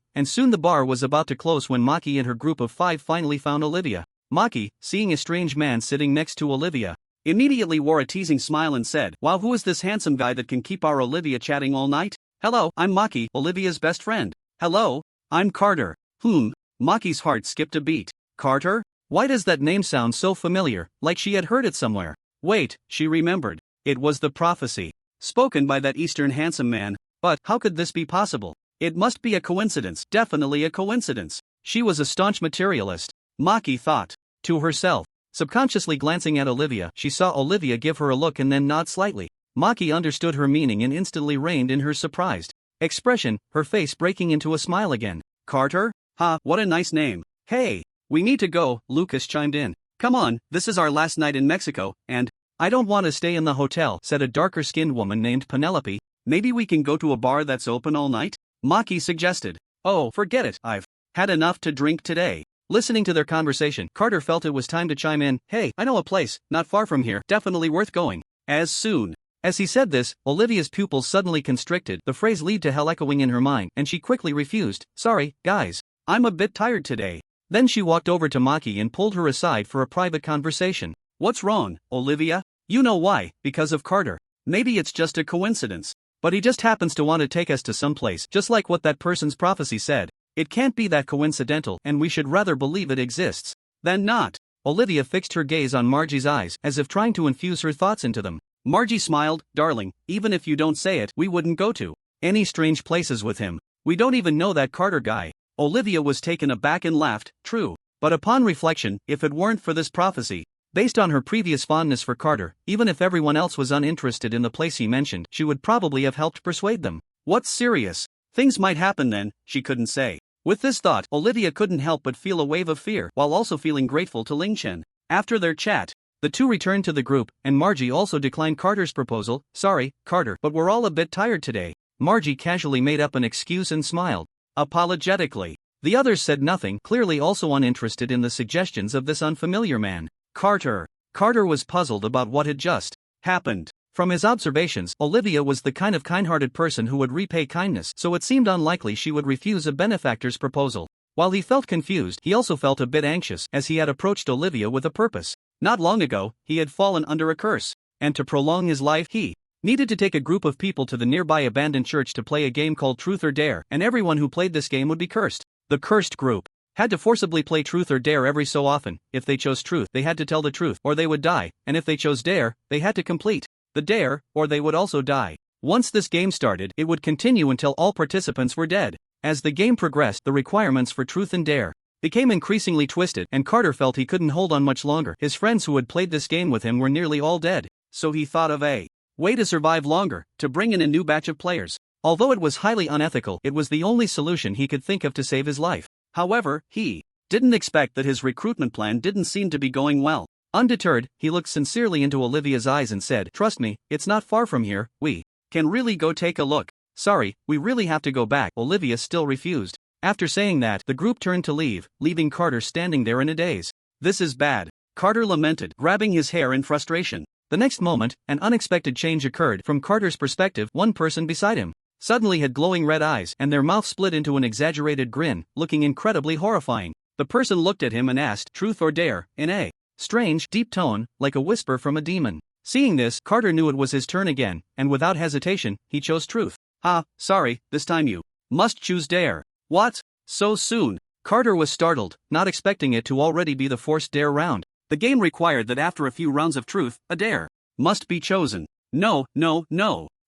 and soon the bar was about to close when Maki and her group of 5 finally found Olivia. Maki, seeing a strange man sitting next to Olivia, immediately wore a teasing smile and said, "Wow, who is this handsome guy that can keep our Olivia chatting all night?" "Hello, I'm Maki, Olivia's best friend." "Hello, I'm Carter." Maki's heart skipped a beat. Carter? Why does that name sound so familiar, like she had heard it somewhere? Wait, she remembered. It was the prophecy spoken by that Eastern handsome man. But how could this be possible? It must be a coincidence, definitely a coincidence. She was a staunch materialist, Maki thought to herself. Subconsciously glancing at Olivia, she saw Olivia give her a look and then nod slightly. Maki understood her meaning and instantly reined in her surprised expression, her face breaking into a smile again. "Carter? Ha, what a nice name. Hey, we need to go," Lucas chimed in. "Come on, this is our last night in Mexico, and I don't want to stay in the hotel," said a darker-skinned woman named Penelope. "Maybe we can go to a bar that's open all night?" Maki suggested. "Oh, forget it, I've had enough to drink today." Listening to their conversation, Carter felt it was time to chime in. "Hey, I know a place, not far from here, definitely worth going. As soon." As he said this, Olivia's pupils suddenly constricted, the phrase "lead to hell" echoing in her mind, and she quickly refused. "Sorry, guys. I'm a bit tired today." Then she walked over to Maki and pulled her aside for a private conversation. "What's wrong, Olivia?" "You know why, because of Carter. Maybe it's just a coincidence. But he just happens to want to take us to some place, just like what that person's prophecy said. It can't be that coincidental, and we should rather believe it exists than not." Olivia fixed her gaze on Margie's eyes, as if trying to infuse her thoughts into them. Margie smiled. "Darling, even if you don't say it, we wouldn't go to any strange places with him. We don't even know that Carter guy." Olivia was taken aback and laughed. True. But upon reflection, if it weren't for this prophecy, based on her previous fondness for Carter, even if everyone else was uninterested in the place he mentioned, she would probably have helped persuade them. What's serious? Things might happen then, she couldn't say. With this thought, Olivia couldn't help but feel a wave of fear, while also feeling grateful to Ling Chen. After their chat, The two returned to the group, and Margie also declined Carter's proposal. Sorry, Carter, but we're all a bit tired today. Margie casually made up an excuse and smiled apologetically. The others said nothing, clearly also uninterested in the suggestions of this unfamiliar man. Carter was puzzled about what had just happened. From his observations, Olivia was the kind of kind-hearted person who would repay kindness, so it seemed unlikely she would refuse a benefactor's proposal. While he felt confused, he also felt a bit anxious, as he had approached Olivia with a purpose. Not long ago, he had fallen under a curse, and to prolong his life, he needed to take a group of people to the nearby abandoned church to play a game called Truth or Dare, and everyone who played this game would be cursed. The cursed group had to forcibly play Truth or Dare every so often. If they chose Truth, they had to tell the truth, or they would die, and if they chose Dare, they had to complete the dare, or they would also die. Once this game started, it would continue until all participants were dead. As the game progressed, the requirements for Truth and Dare became increasingly twisted, and Carter felt he couldn't hold on much longer. His friends who had played this game with him were nearly all dead, so he thought of a way to survive longer, to bring in a new batch of players. Although it was highly unethical, it was the only solution he could think of to save his life. However, he didn't expect that his recruitment plan didn't seem to be going well. Undeterred, he looked sincerely into Olivia's eyes and said, "Trust me, it's not far from here, we can really go take a look." "Sorry, we really have to go back." Olivia still refused. After saying that, the group turned to leave, leaving Carter standing there in a daze. "This is bad," Carter lamented, grabbing his hair in frustration. The next moment, an unexpected change occurred. From Carter's perspective, one person beside him suddenly had glowing red eyes, and their mouth split into an exaggerated grin, looking incredibly horrifying. The person looked at him and asked, "Truth or Dare?" in a strange, deep tone, like a whisper from a demon. Seeing this, Carter knew it was his turn again, and without hesitation, he chose Truth. Sorry, this time you must choose Dare." "What? So soon?" Carter was startled, not expecting it to already be the forced Dare round. The game required that after a few rounds of Truth, a Dare must be chosen. No,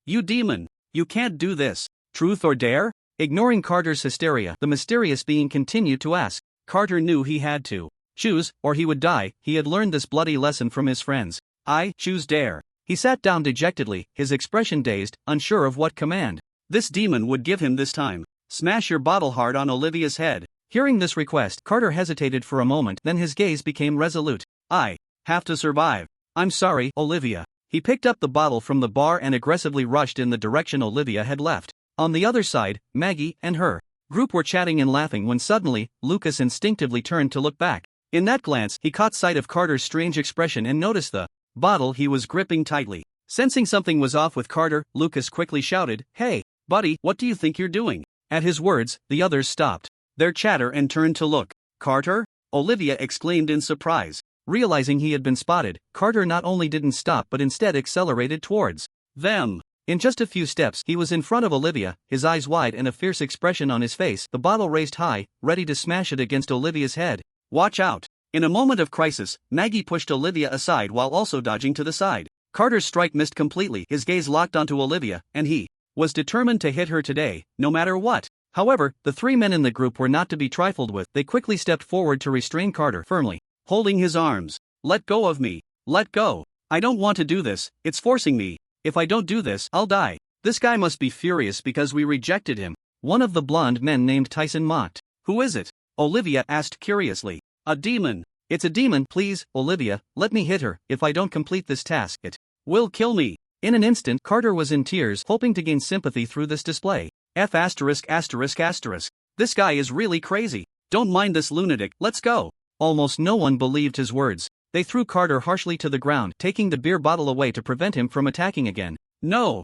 you demon. You can't do this. Truth or Dare? Ignoring Carter's hysteria, the mysterious being continued to ask. Carter knew he had to choose, or he would die. He had learned this bloody lesson from his friends. "I choose Dare." He sat down dejectedly, his expression dazed, unsure of what command this demon would give him this time. "Smash your bottle hard on Olivia's head." Hearing this request, Carter hesitated for a moment, then his gaze became resolute. "I have to survive. I'm sorry, Olivia." He picked up the bottle from the bar and aggressively rushed in the direction Olivia had left. On the other side, Maggie and her group were chatting and laughing when suddenly, Lucas instinctively turned to look back. In that glance, he caught sight of Carter's strange expression and noticed the bottle he was gripping tightly. Sensing something was off with Carter, Lucas quickly shouted, "Hey, buddy, what do you think you're doing?" At his words, the others stopped their chatter and turned to look. "Carter?" Olivia exclaimed in surprise. Realizing he had been spotted, Carter not only didn't stop but instead accelerated towards them. In just a few steps, he was in front of Olivia, his eyes wide and a fierce expression on his face, the bottle raised high, ready to smash it against Olivia's head. "Watch out." In a moment of crisis, Maggie pushed Olivia aside while also dodging to the side. Carter's strike missed completely, his gaze locked onto Olivia, and he was determined to hit her today, no matter what. However, the three men in the group were not to be trifled with. They quickly stepped forward to restrain Carter, firmly holding his arms. "Let go of me. Let go. I don't want to do this, it's forcing me. If I don't do this, I'll die." "This guy must be furious because we rejected him," one of the blonde men named Tyson mocked. "Who is it?" Olivia asked curiously. "A demon." "It's a demon. Please, Olivia, let me hit her. If I don't complete this task, it will kill me." In an instant, Carter was in tears, hoping to gain sympathy through this display. This guy is really crazy. Don't mind this lunatic, let's go." Almost no one believed his words. They threw Carter harshly to the ground, taking the beer bottle away to prevent him from attacking again. No,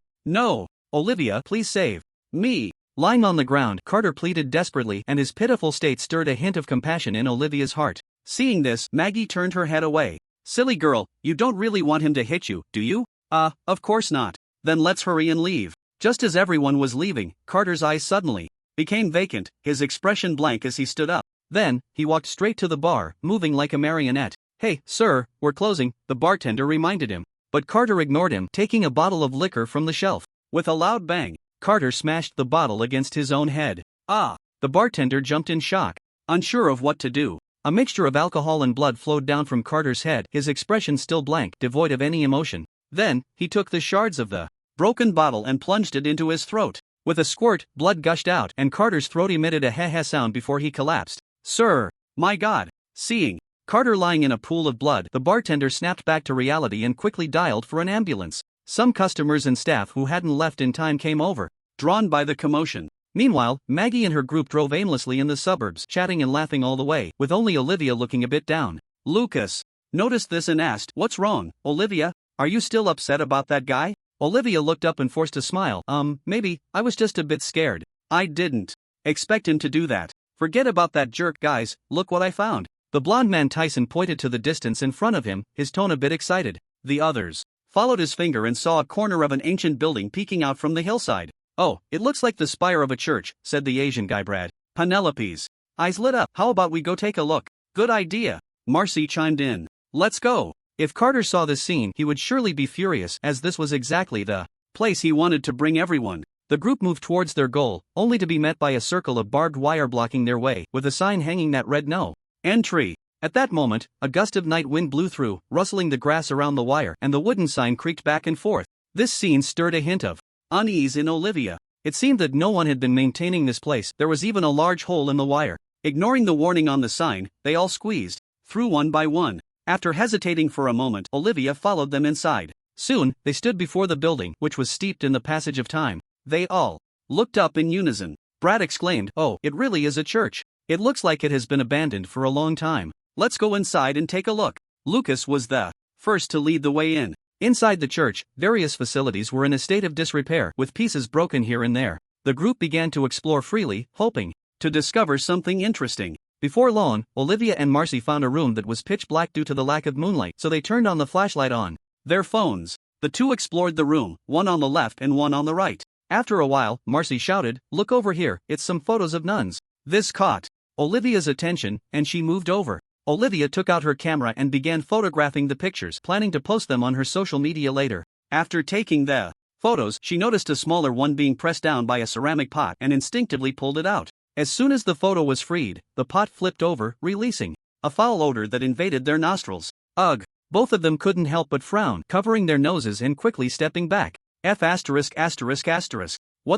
Olivia, please save me." Lying on the ground, Carter pleaded desperately, and his pitiful state stirred a hint of compassion in Olivia's heart. Seeing this, Maggie turned her head away. "Silly girl, you don't really want him to hit you, do you?" Of course not." "Then let's hurry and leave." Just as everyone was leaving, Carter's eyes suddenly became vacant, his expression blank as he stood up. Then, he walked straight to the bar, moving like a marionette. "Hey, sir, we're closing," the bartender reminded him. But Carter ignored him, taking a bottle of liquor from the shelf. With a loud bang, Carter smashed the bottle against his own head. The bartender jumped in shock, unsure of what to do. A mixture of alcohol and blood flowed down from Carter's head, his expression still blank, devoid of any emotion. Then, he took the shards of the broken bottle and plunged it into his throat. With a squirt, blood gushed out, and Carter's throat emitted a heh-heh sound before he collapsed. "Sir, my God." Seeing Carter lying in a pool of blood. The bartender snapped back to reality and quickly dialed for an ambulance. Some customers and staff who hadn't left in time came over, drawn by the commotion. Meanwhile, Maggie and her group drove aimlessly in the suburbs, chatting and laughing all the way, with only Olivia looking a bit down. Lucas noticed this and asked, "What's wrong, Olivia? Are you still upset about that guy?" Olivia looked up and forced a smile. Maybe, I was just a bit scared. I didn't expect him to do that. Forget about that jerk, guys, look what I found. The blonde man Tyson pointed to the distance in front of him, his tone a bit excited. The others followed his finger and saw a corner of an ancient building peeking out from the hillside. "Oh, it looks like the spire of a church," said the Asian guy Brad. Penelope's eyes lit up. "How about we go take a look?" "Good idea," Marcy chimed in. "Let's go." If Carter saw this scene, he would surely be furious, as this was exactly the place he wanted to bring everyone. The group moved towards their goal, only to be met by a circle of barbed wire blocking their way, with a sign hanging that read "No Entry." At that moment, a gust of night wind blew through, rustling the grass around the wire, and the wooden sign creaked back and forth. This scene stirred a hint of unease in Olivia. It seemed that no one had been maintaining this place. There was even a large hole in the wire. Ignoring the warning on the sign, they all squeezed through one by one. After hesitating for a moment, Olivia followed them inside. Soon, they stood before the building, which was steeped in the passage of time. They all looked up in unison. Brad exclaimed, "Oh, it really is a church. It looks like it has been abandoned for a long time. Let's go inside and take a look." Lucas was the first to lead the way in. Inside the church, various facilities were in a state of disrepair, with pieces broken here and there. The group began to explore freely, hoping to discover something interesting. Before long, Olivia and Marcy found a room that was pitch black due to the lack of moonlight, so they turned on the flashlight on their phones. The two explored the room, one on the left and one on the right. After a while, Marcy shouted, "Look over here, it's some photos of nuns." This caught Olivia's attention, and she moved over. Olivia took out her camera and began photographing the pictures, planning to post them on her social media later. After taking the photos, she noticed a smaller one being pressed down by a ceramic pot and instinctively pulled it out. As soon as the photo was freed, the pot flipped over, releasing a foul odor that invaded their nostrils. Ugh! Both of them couldn't help but frown, covering their noses and quickly stepping back. What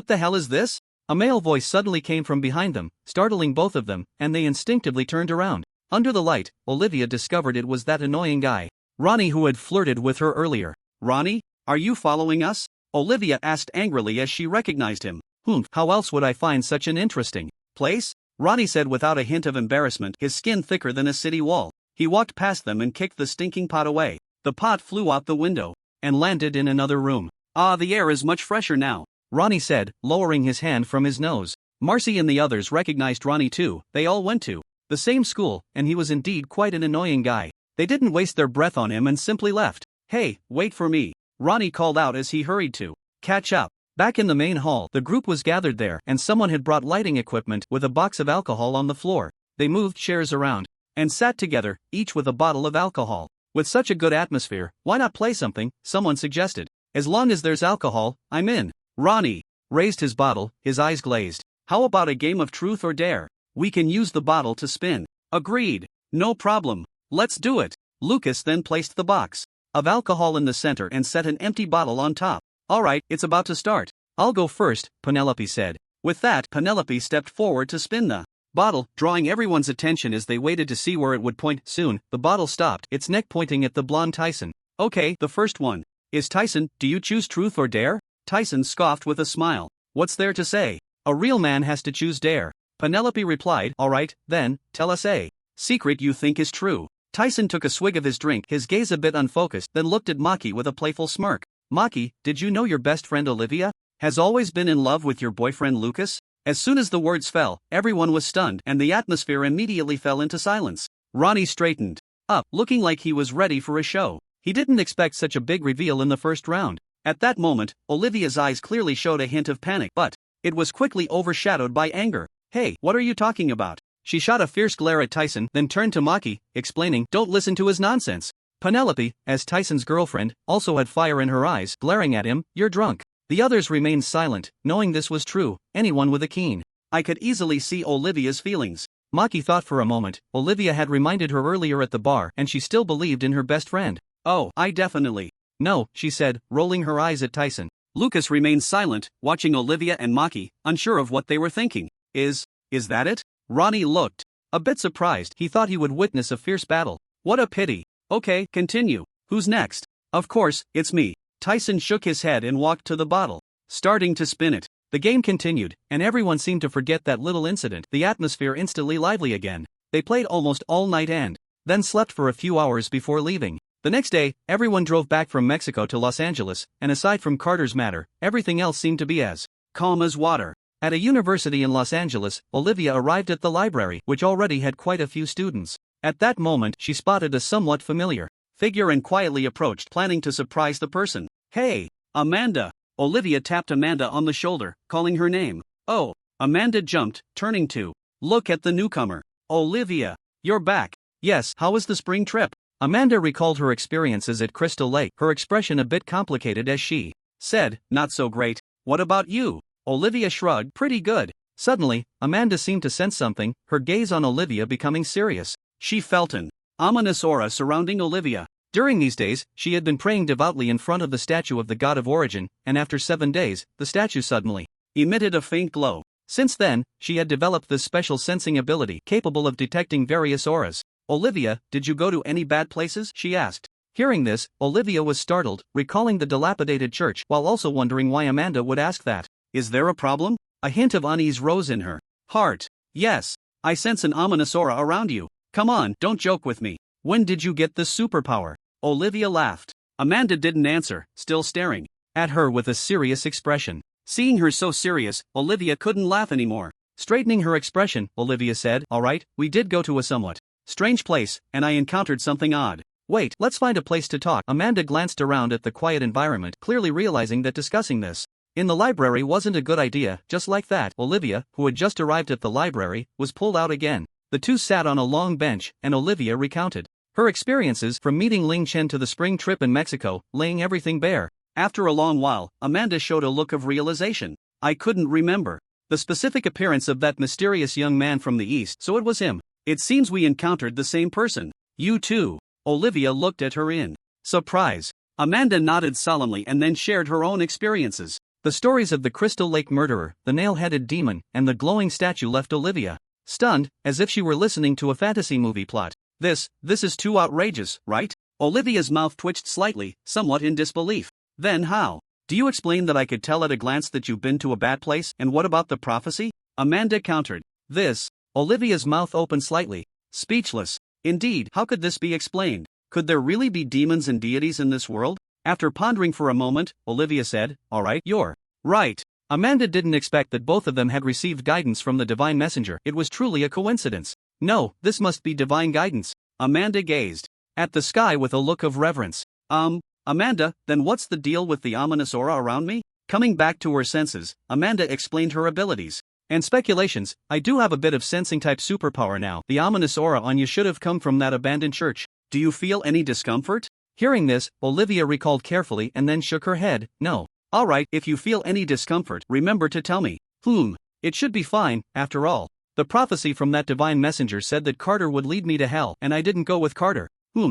the hell is this? A male voice suddenly came from behind them, startling both of them, and they instinctively turned around. Under the light, Olivia discovered it was that annoying guy, Ronnie, who had flirted with her earlier. "Ronnie, are you following us?" Olivia asked angrily as she recognized him. How else would I find such an interesting place?" Ronnie said without a hint of embarrassment, his skin thicker than a city wall. He walked past them and kicked the stinking pot away. The pot flew out the window and landed in another room. "Ah, the air is much fresher now," Ronnie said, lowering his hand from his nose. Marcy and the others recognized Ronnie too. They all went to the same school, and he was indeed quite an annoying guy. They didn't waste their breath on him and simply left. "Hey, wait for me," Ronnie called out as he hurried to catch up. Back in the main hall, the group was gathered there, and someone had brought lighting equipment with a box of alcohol on the floor. They moved chairs around and sat together, each with a bottle of alcohol. With such a good atmosphere, why not play something? Someone suggested. "As long as there's alcohol, I'm in." Ronnie raised his bottle, his eyes glazed. "How about a game of truth or dare? We can use the bottle to spin." "Agreed. No problem. Let's do it." Lucas then placed the box of alcohol in the center and set an empty bottle on top. "All right, it's about to start. I'll go first," Penelope said. With that, Penelope stepped forward to spin the bottle, drawing everyone's attention as they waited to see where it would point. Soon, the bottle stopped, its neck pointing at the blonde Tyson. "Okay, the first one is Tyson. Do you choose truth or dare?" Tyson scoffed with a smile. "What's there to say? A real man has to choose dare." Penelope replied, "All right, then, tell us a secret you think is true." Tyson took a swig of his drink, his gaze a bit unfocused, then looked at Maki with a playful smirk. "Maki, did you know your best friend Olivia has always been in love with your boyfriend Lucas?" As soon as the words fell, everyone was stunned, and the atmosphere immediately fell into silence. Ronnie straightened up, looking like he was ready for a show. He didn't expect such a big reveal in the first round. At that moment, Olivia's eyes clearly showed a hint of panic, but it was quickly overshadowed by anger. "Hey, what are you talking about?" She shot a fierce glare at Tyson, then turned to Maki, explaining, "Don't listen to his nonsense." Penelope, as Tyson's girlfriend, also had fire in her eyes, glaring at him. "You're drunk." The others remained silent, knowing this was true. Anyone with a keen eye could easily see Olivia's feelings. Maki thought for a moment. Olivia had reminded her earlier at the bar, and she still believed in her best friend. "Oh, I definitely." "No," she said, rolling her eyes at Tyson. Lucas remained silent, watching Olivia and Maki, unsure of what they were thinking. Is that it?" Ronnie looked A bit surprised, he thought he would witness a fierce battle. What a pity. Okay, continue. Who's next? Of course, it's me. Tyson shook his head and walked to the bottle, starting to spin it. The game continued, and everyone seemed to forget that little incident. The atmosphere instantly lively again. They played almost all night and then slept for a few hours before leaving. The next day, everyone drove back from Mexico to Los Angeles, and aside from Carter's matter, everything else seemed to be as calm as water. At a university in Los Angeles, Olivia arrived at the library, which already had quite a few students. At that moment, she spotted a somewhat familiar figure and quietly approached, planning to surprise the person. Hey, Amanda! Olivia tapped Amanda on the shoulder, calling her name. Oh, Amanda jumped, turning to look at the newcomer. Olivia, you're back. Yes, how was the spring trip? Amanda recalled her experiences at Crystal Lake, her expression a bit complicated as she said, not so great. What about you? Olivia shrugged, pretty good. Suddenly, Amanda seemed to sense something, her gaze on Olivia becoming serious. She felt an ominous aura surrounding Olivia. During these days, she had been praying devoutly in front of the statue of the god of origin, and after 7 days, the statue suddenly emitted a faint glow. Since then, she had developed this special sensing ability capable of detecting various auras. Olivia, did you go to any bad places? She asked. Hearing this, Olivia was startled, recalling the dilapidated church while also wondering why Amanda would ask that. Is there a problem? A hint of unease rose in her heart. Yes, I sense an ominous aura around you. Come on, don't joke with me. When did you get this superpower? Olivia laughed. Amanda didn't answer, still staring at her with a serious expression. Seeing her so serious, Olivia couldn't laugh anymore. Straightening her expression, Olivia said, all right, we did go to a somewhat strange place, and I encountered something odd. Wait, let's find a place to talk. Amanda glanced around at the quiet environment, clearly realizing that discussing this in the library wasn't a good idea. Just like that, Olivia, who had just arrived at the library, was pulled out again. The two sat on a long bench, and Olivia recounted her experiences from meeting Ling Chen to the spring trip in Mexico, laying everything bare. After a long while, Amanda showed a look of realization. I couldn't remember the specific appearance of that mysterious young man from the east, so it was him. It seems we encountered the same person. You too. Olivia looked at her in surprise. Amanda nodded solemnly and then shared her own experiences. The stories of the Crystal Lake murderer, the nail-headed demon, and the glowing statue left Olivia stunned, as if she were listening to a fantasy movie plot. This is too outrageous, right? Olivia's mouth twitched slightly, somewhat in disbelief. Then how? Do you explain that I could tell at a glance that you've been to a bad place, and what about the prophecy? Amanda countered. Olivia's mouth opened slightly, speechless. Indeed, how could this be explained? Could there really be demons and deities in this world? After pondering for a moment, Olivia said, all right, you're right. Amanda didn't expect that both of them had received guidance from the divine messenger. It was truly a coincidence. No, this must be divine guidance. Amanda gazed at the sky with a look of reverence. Amanda, then what's the deal with the ominous aura around me? Coming back to her senses, Amanda explained her abilities and speculations. I do have a bit of sensing type superpower now. The ominous aura on you should have come from that abandoned church. Do you feel any discomfort? Hearing this, Olivia recalled carefully and then shook her head. No. All right, if you feel any discomfort, remember to tell me. It should be fine, after all. The prophecy from that divine messenger said that Carter would lead me to hell, and I didn't go with Carter.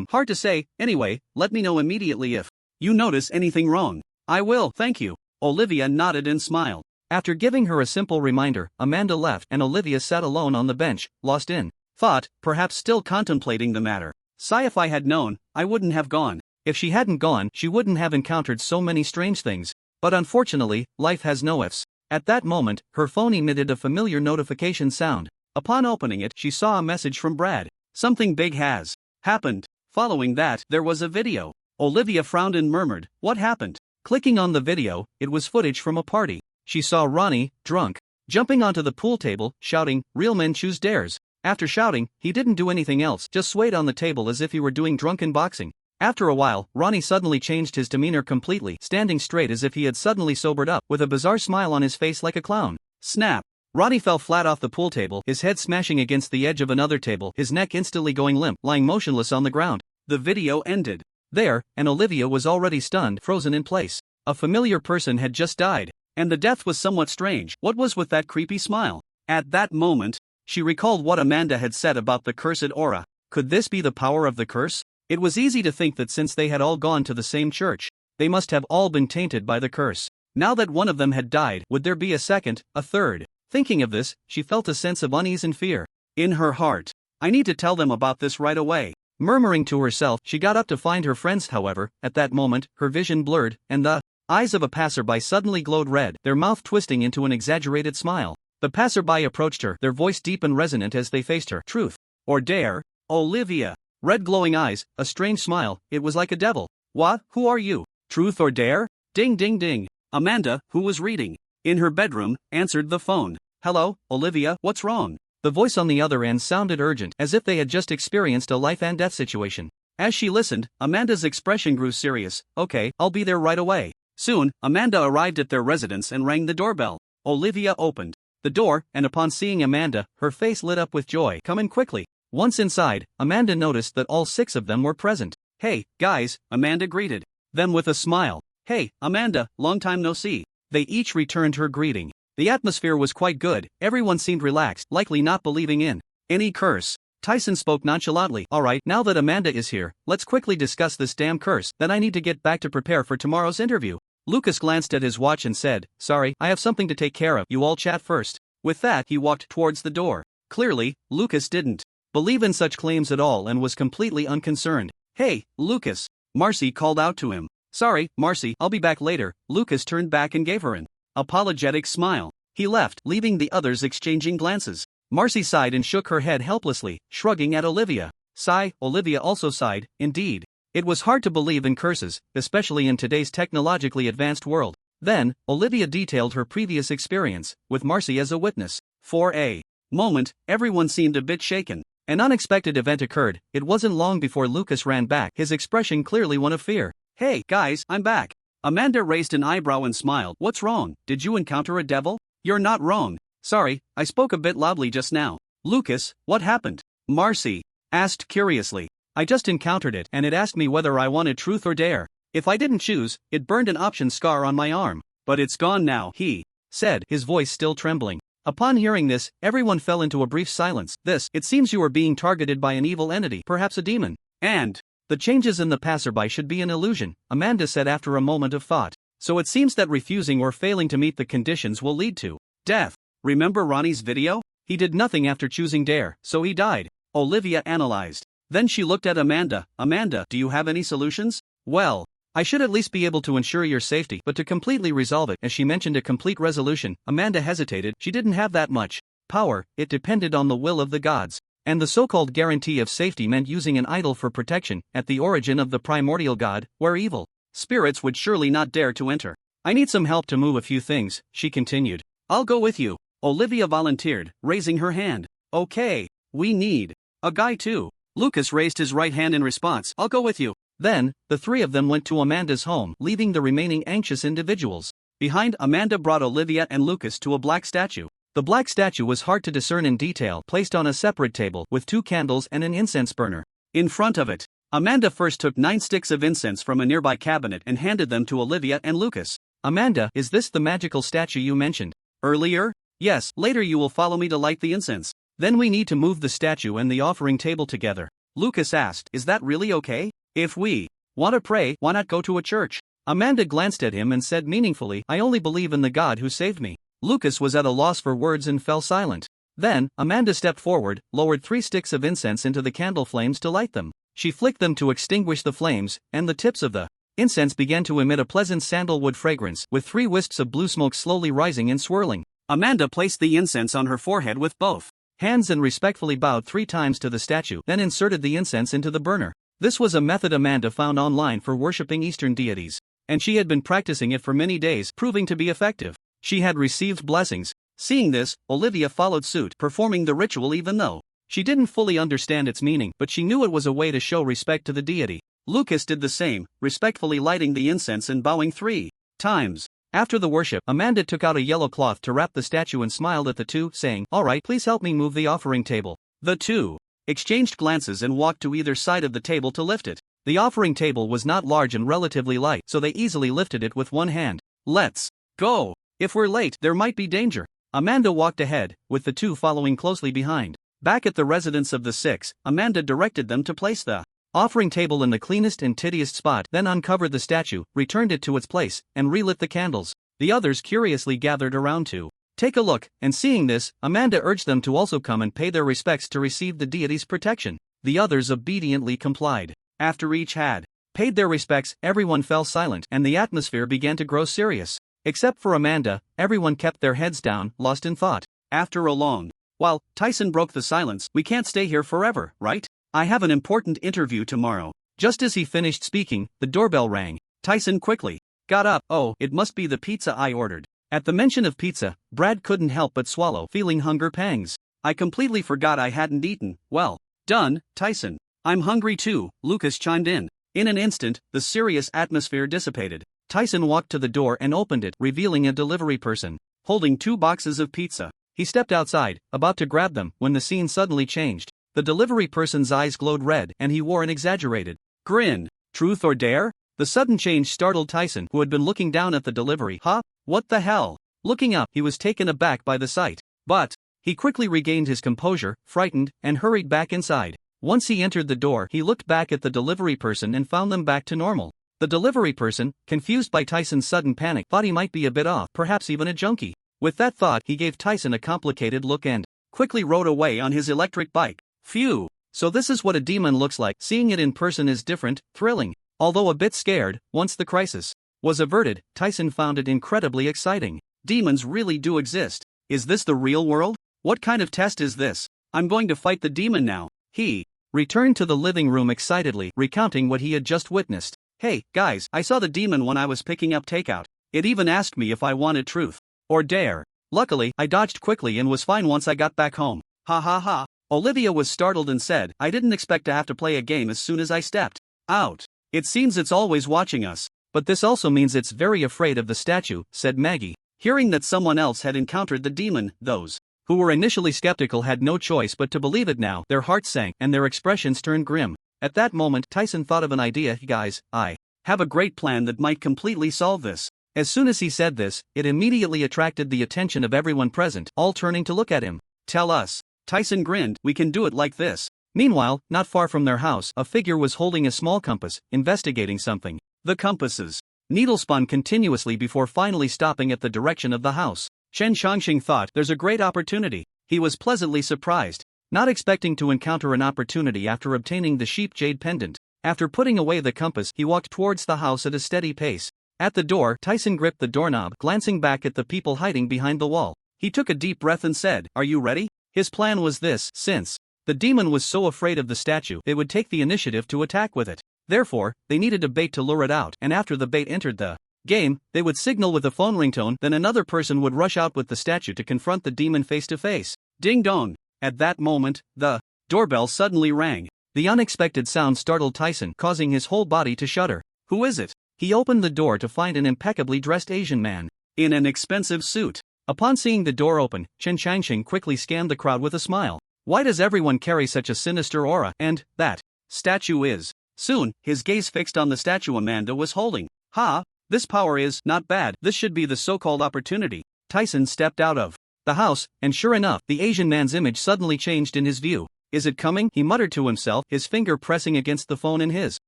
Hard to say. Anyway, let me know immediately if you notice anything wrong. I will, thank you. Olivia nodded and smiled. After giving her a simple reminder, Amanda left and Olivia sat alone on the bench, lost in thought, perhaps still contemplating the matter. Sigh, if I had known, I wouldn't have gone. If she hadn't gone, she wouldn't have encountered so many strange things. But unfortunately, life has no ifs. At that moment, her phone emitted a familiar notification sound. Upon opening it, she saw a message from Brad. Something big has happened. Following that, there was a video. Olivia frowned and murmured, what happened? Clicking on the video, it was footage from a party. She saw Ronnie, drunk, jumping onto the pool table, shouting, real men choose dares. After shouting, he didn't do anything else, just swayed on the table as if he were doing drunken boxing. After a while, Ronnie suddenly changed his demeanor completely, standing straight as if he had suddenly sobered up, with a bizarre smile on his face like a clown. Snap! Ronnie fell flat off the pool table, his head smashing against the edge of another table, his neck instantly going limp, lying motionless on the ground. The video ended there, and Olivia was already stunned, frozen in place. A familiar person had just died, and the death was somewhat strange. What was with that creepy smile? At that moment, she recalled what Amanda had said about the cursed aura. Could this be the power of the curse? It was easy to think that since they had all gone to the same church, they must have all been tainted by the curse. Now that one of them had died, would there be a second, a third? Thinking of this, she felt a sense of unease and fear. In her heart, I need to tell them about this right away. Murmuring to herself, she got up to find her friends. However, at that moment, her vision blurred, and the eyes of a passerby suddenly glowed red, their mouth twisting into an exaggerated smile. The passerby approached her, their voice deep and resonant as they faced her. Truth or dare? Olivia. Red glowing eyes, a strange smile, it was like a devil. What? Who are you? Truth or dare? Ding ding ding. Amanda, who was reading in her bedroom, answered the phone. Hello, Olivia, what's wrong? The voice on the other end sounded urgent, as if they had just experienced a life and death situation. As she listened, Amanda's expression grew serious. Okay, I'll be there right away. Soon, Amanda arrived at their residence and rang the doorbell. Olivia opened the door, and upon seeing Amanda, her face lit up with joy. Come in quickly. Once inside, Amanda noticed that all 6 of them were present. Hey, guys, Amanda greeted them with a smile. Hey, Amanda, long time no see. They each returned her greeting. The atmosphere was quite good, everyone seemed relaxed, likely not believing in any curse. Tyson spoke nonchalantly. Alright, now that Amanda is here, let's quickly discuss this damn curse, then I need to get back to prepare for tomorrow's interview. Lucas glanced at his watch and said, sorry, I have something to take care of, you all chat first. With that, he walked towards the door. Clearly, Lucas didn't believe in such claims at all and was completely unconcerned. Hey, Lucas. Marcy called out to him. Sorry, Marcy, I'll be back later. Lucas turned back and gave her an apologetic smile. He left, leaving the others exchanging glances. Marcy sighed and shook her head helplessly, shrugging at Olivia. Sigh, Olivia also sighed, indeed. It was hard to believe in curses, especially in today's technologically advanced world. Then, Olivia detailed her previous experience, with Marcy as a witness. For a moment, everyone seemed a bit shaken. An unexpected event occurred. It wasn't long before Lucas ran back, his expression clearly one of fear. Hey, guys, I'm back. Amanda raised an eyebrow and smiled. What's wrong? Did you encounter a devil? You're not wrong. Sorry, I spoke a bit loudly just now. Lucas, what happened? Marcy asked curiously. I just encountered it, and it asked me whether I wanted truth or dare. If I didn't choose, it burned an option scar on my arm. But it's gone now, he said, his voice still trembling. Upon hearing this, everyone fell into a brief silence. It seems you are being targeted by an evil entity, perhaps a demon. And the changes in the passerby should be an illusion, Amanda said after a moment of thought. So it seems that refusing or failing to meet the conditions will lead to death. Remember Ronnie's video? He did nothing after choosing dare, so he died. Olivia analyzed. Then she looked at Amanda. Amanda, do you have any solutions? Well, I should at least be able to ensure your safety, but to completely resolve it, as she mentioned a complete resolution, Amanda hesitated. She didn't have that much power, it depended on the will of the gods. And the so-called guarantee of safety meant using an idol for protection, at the origin of the primordial god, where evil spirits would surely not dare to enter. I need some help to move a few things, she continued. I'll go with you. Olivia volunteered, raising her hand. Okay, we need a guy too. Lucas raised his right hand in response. I'll go with you. Then, the 3 of them went to Amanda's home, leaving the remaining anxious individuals behind. Amanda brought Olivia and Lucas to a black statue. The black statue was hard to discern in detail, placed on a separate table with 2 candles and an incense burner in front of it. Amanda first took 9 sticks of incense from a nearby cabinet and handed them to Olivia and Lucas. Amanda, is this the magical statue you mentioned earlier? Yes, later you will follow me to light the incense. Then we need to move the statue and the offering table together. Lucas asked, is that really okay? If we want to pray, why not go to a church? Amanda glanced at him and said meaningfully, I only believe in the God who saved me. Lucas was at a loss for words and fell silent. Then, Amanda stepped forward, lowered 3 sticks of incense into the candle flames to light them. She flicked them to extinguish the flames, and the tips of the incense began to emit a pleasant sandalwood fragrance, with 3 wisps of blue smoke slowly rising and swirling. Amanda placed the incense on her forehead with both hands and respectfully bowed 3 times to the statue, then inserted the incense into the burner. This was a method Amanda found online for worshipping Eastern deities, and she had been practicing it for many days, proving to be effective. She had received blessings. Seeing this, Olivia followed suit, performing the ritual even though she didn't fully understand its meaning, but she knew it was a way to show respect to the deity. Lucas did the same, respectfully lighting the incense and bowing 3 times. After the worship, Amanda took out a yellow cloth to wrap the statue and smiled at the 2, saying, all right, please help me move the offering table. The 2 exchanged glances and walked to either side of the table to lift it. The offering table was not large and relatively light, so they easily lifted it with one hand. Let's go. If we're late, there might be danger. Amanda walked ahead, with the 2 following closely behind. Back at the residence of the 6, Amanda directed them to place the offering table in the cleanest and tittiest spot, then uncovered the statue, returned it to its place, and relit the candles. The others curiously gathered around to Take a look, and seeing this, Amanda urged them to also come and pay their respects to receive the deity's protection. The others obediently complied. After each had paid their respects, everyone fell silent and the atmosphere began to grow serious. Except for Amanda, everyone kept their heads down, lost in thought. After a long while, Tyson broke the silence. We can't stay here forever, right? I have an important interview tomorrow. Just as he finished speaking, the doorbell rang. Tyson quickly got up. Oh, it must be the pizza I ordered. At the mention of pizza, Brad couldn't help but swallow, feeling hunger pangs. I completely forgot I hadn't eaten. Well done, Tyson. I'm hungry too, Lucas chimed in. In an instant, the serious atmosphere dissipated. Tyson walked to the door and opened it, revealing a delivery person holding 2 boxes of pizza. He stepped outside, about to grab them, when the scene suddenly changed. The delivery person's eyes glowed red and he wore an exaggerated grin. Truth or dare? The sudden change startled Tyson, who had been looking down at the delivery. Huh? What the hell? Looking up, he was taken aback by the sight. But he quickly regained his composure, frightened, and hurried back inside. Once he entered the door, he looked back at the delivery person and found them back to normal. The delivery person, confused by Tyson's sudden panic, thought he might be a bit off, perhaps even a junkie. With that thought, he gave Tyson a complicated look and quickly rode away on his electric bike. Phew! So this is what a demon looks like. Seeing it in person is different, thrilling. Although a bit scared, once the crisis was averted, Tyson found it incredibly exciting. Demons really do exist. Is this the real world? What kind of test is this? I'm going to fight the demon now. He returned to the living room excitedly, recounting what he had just witnessed. Hey, guys, I saw the demon when I was picking up takeout. It even asked me if I wanted truth or dare. Luckily, I dodged quickly and was fine once I got back home. Ha ha ha. Olivia was startled and said, I didn't expect to have to play a game as soon as I stepped out. It seems it's always watching us. But this also means it's very afraid of the statue, said Maggie. Hearing that someone else had encountered the demon, those who were initially skeptical had no choice but to believe it now. Their hearts sank and their expressions turned grim. At that moment, Tyson thought of an idea. Guys, I have a great plan that might completely solve this. As soon as he said this, it immediately attracted the attention of everyone present, all turning to look at him. Tell us. Tyson grinned. We can do it like this. Meanwhile, not far from their house, a figure was holding a small compass, investigating something. The compass's needle spun continuously before finally stopping at the direction of the house. Chen Changxing thought, there's a great opportunity. He was pleasantly surprised, not expecting to encounter an opportunity after obtaining the sheep jade pendant. After putting away the compass, he walked towards the house at a steady pace. At the door, Tyson gripped the doorknob, glancing back at the people hiding behind the wall. He took a deep breath and said, Are you ready? His plan was this: since the demon was so afraid of the statue, they would take the initiative to attack with it. Therefore, they needed a bait to lure it out, and after the bait entered the game, they would signal with a phone ringtone, then another person would rush out with the statue to confront the demon face to face. Ding dong! At that moment, the doorbell suddenly rang. The unexpected sound startled Tyson, causing his whole body to shudder. Who is it? He opened the door to find an impeccably dressed Asian man in an expensive suit. Upon seeing the door open, Chen Changxing quickly scanned the crowd with a smile. Why does everyone carry such a sinister aura? And that statue is. Soon, his gaze fixed on the statue Amanda was holding. Ha! This power is not bad. This should be the so-called opportunity. Tyson stepped out of the house, and sure enough, the Asian man's image suddenly changed in his view. Is it coming? He muttered to himself, his finger pressing against the phone in his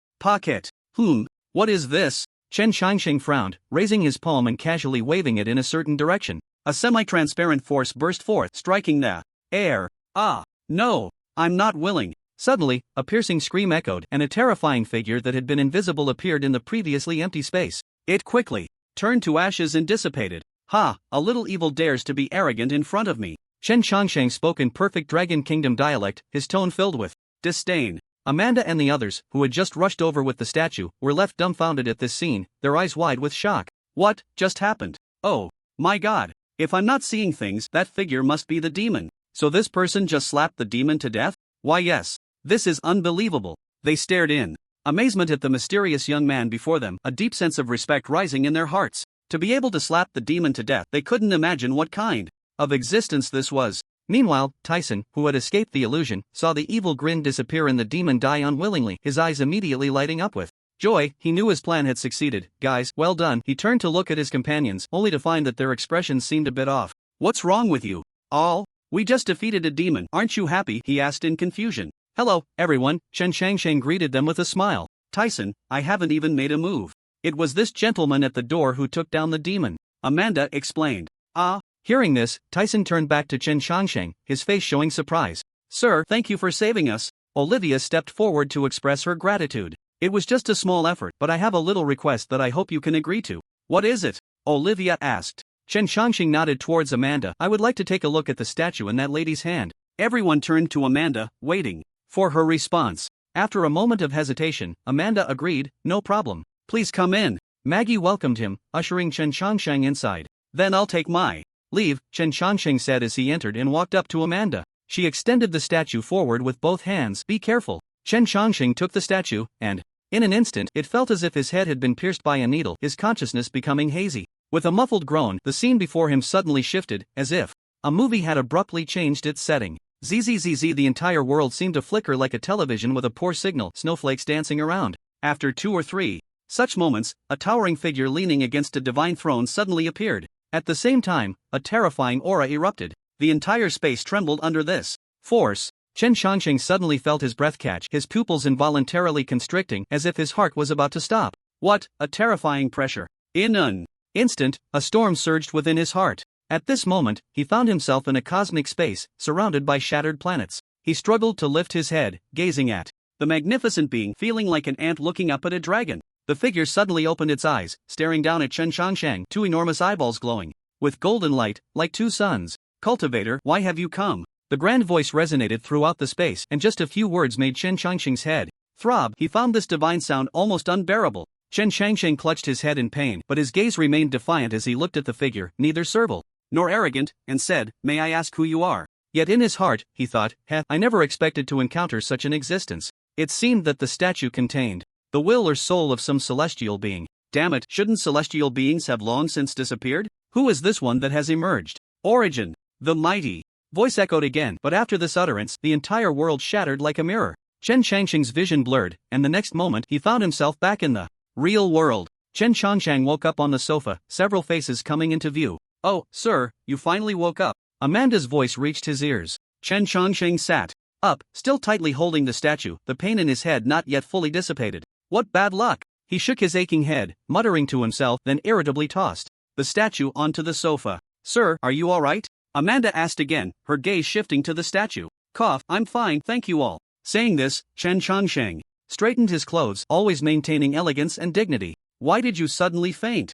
pocket. What is this? Chen Changxing frowned, raising his palm and casually waving it in a certain direction. A semi-transparent force burst forth, striking the air. Ah! No! I'm not willing! Suddenly, a piercing scream echoed, and a terrifying figure that had been invisible appeared in the previously empty space. It quickly turned to ashes and dissipated. Ha! A little evil dares to be arrogant in front of me. Chen Changxing spoke in perfect Dragon Kingdom dialect, his tone filled with disdain. Amanda and the others, who had just rushed over with the statue, were left dumbfounded at this scene, their eyes wide with shock. What just happened? Oh my god! If I'm not seeing things, that figure must be the demon. So this person just slapped the demon to death? Why yes. This is unbelievable. They stared in amazement at the mysterious young man before them, a deep sense of respect rising in their hearts. To be able to slap the demon to death, they couldn't imagine what kind of existence this was. Meanwhile, Tyson, who had escaped the illusion, saw the evil grin disappear and the demon die unwillingly, his eyes immediately lighting up with joy. He knew his plan had succeeded. Guys, well done. He turned to look at his companions, only to find that their expressions seemed a bit off. What's wrong with you all? We just defeated a demon. Aren't you happy? He asked in confusion. Hello, everyone. Chen Changxing greeted them with a smile. Tyson, I haven't even made a move. It was this gentleman at the door who took down the demon. Amanda explained. Ah, Hearing this, Tyson turned back to Chen Changsheng, his face showing surprise. Sir, thank you for saving us. Olivia stepped forward to express her gratitude. It was just a small effort, but I have a little request that I hope you can agree to. What is it? Olivia asked. Chen Changsheng nodded towards Amanda. I would like to take a look at the statue in that lady's hand. Everyone turned to Amanda, waiting for her response. After a moment of hesitation, Amanda agreed, no problem. Please come in. Maggie welcomed him, ushering Chen Changsheng inside. Then I'll take my leave, Chen Changsheng said as he entered and walked up to Amanda. She extended the statue forward with both hands. Be careful. Chen Changsheng took the statue, and, in an instant, it felt as if his head had been pierced by a needle, his consciousness becoming hazy. With a muffled groan, the scene before him suddenly shifted, as if a movie had abruptly changed its setting. Zzz, the entire world seemed to flicker like a television with a poor signal, snowflakes dancing around. After 2 or 3 such moments, a towering figure leaning against a divine throne suddenly appeared. At the same time, a terrifying aura erupted. The entire space trembled under this force. Chen Changsheng suddenly felt his breath catch, his pupils involuntarily constricting, as if his heart was about to stop. What a terrifying pressure. In an instant, a storm surged within his heart. At this moment, he found himself in a cosmic space, surrounded by shattered planets. He struggled to lift his head, gazing at the magnificent being, feeling like an ant looking up at a dragon. The figure suddenly opened its eyes, staring down at Chen Changsheng, 2 enormous eyeballs glowing with golden light, like 2 suns. Cultivator, why have you come? The grand voice resonated throughout the space, and just a few words made Chen Changsheng's head throb. He found this divine sound almost unbearable. Chen Changsheng clutched his head in pain, but his gaze remained defiant as he looked at the figure, neither servile nor arrogant, and said, May I ask who you are? Yet in his heart, he thought, I never expected to encounter such an existence. It seemed that the statue contained the will or soul of some celestial being. Damn it, shouldn't celestial beings have long since disappeared? Who is this one that has emerged? Origin. The mighty voice echoed again, but after this utterance, the entire world shattered like a mirror. Chen Changsheng's vision blurred, and the next moment, he found himself back in the real world. Chen Changsheng woke up on the sofa, several faces coming into view. Oh, sir, you finally woke up. Amanda's voice reached his ears. Chen Changsheng sat up, still tightly holding the statue, the pain in his head not yet fully dissipated. What bad luck! He shook his aching head, muttering to himself, then irritably tossed the statue onto the sofa. Sir, are you alright? Amanda asked again, her gaze shifting to the statue. Cough, I'm fine, thank you all. Saying this, Chen Changsheng straightened his clothes, always maintaining elegance and dignity. Why did you suddenly faint?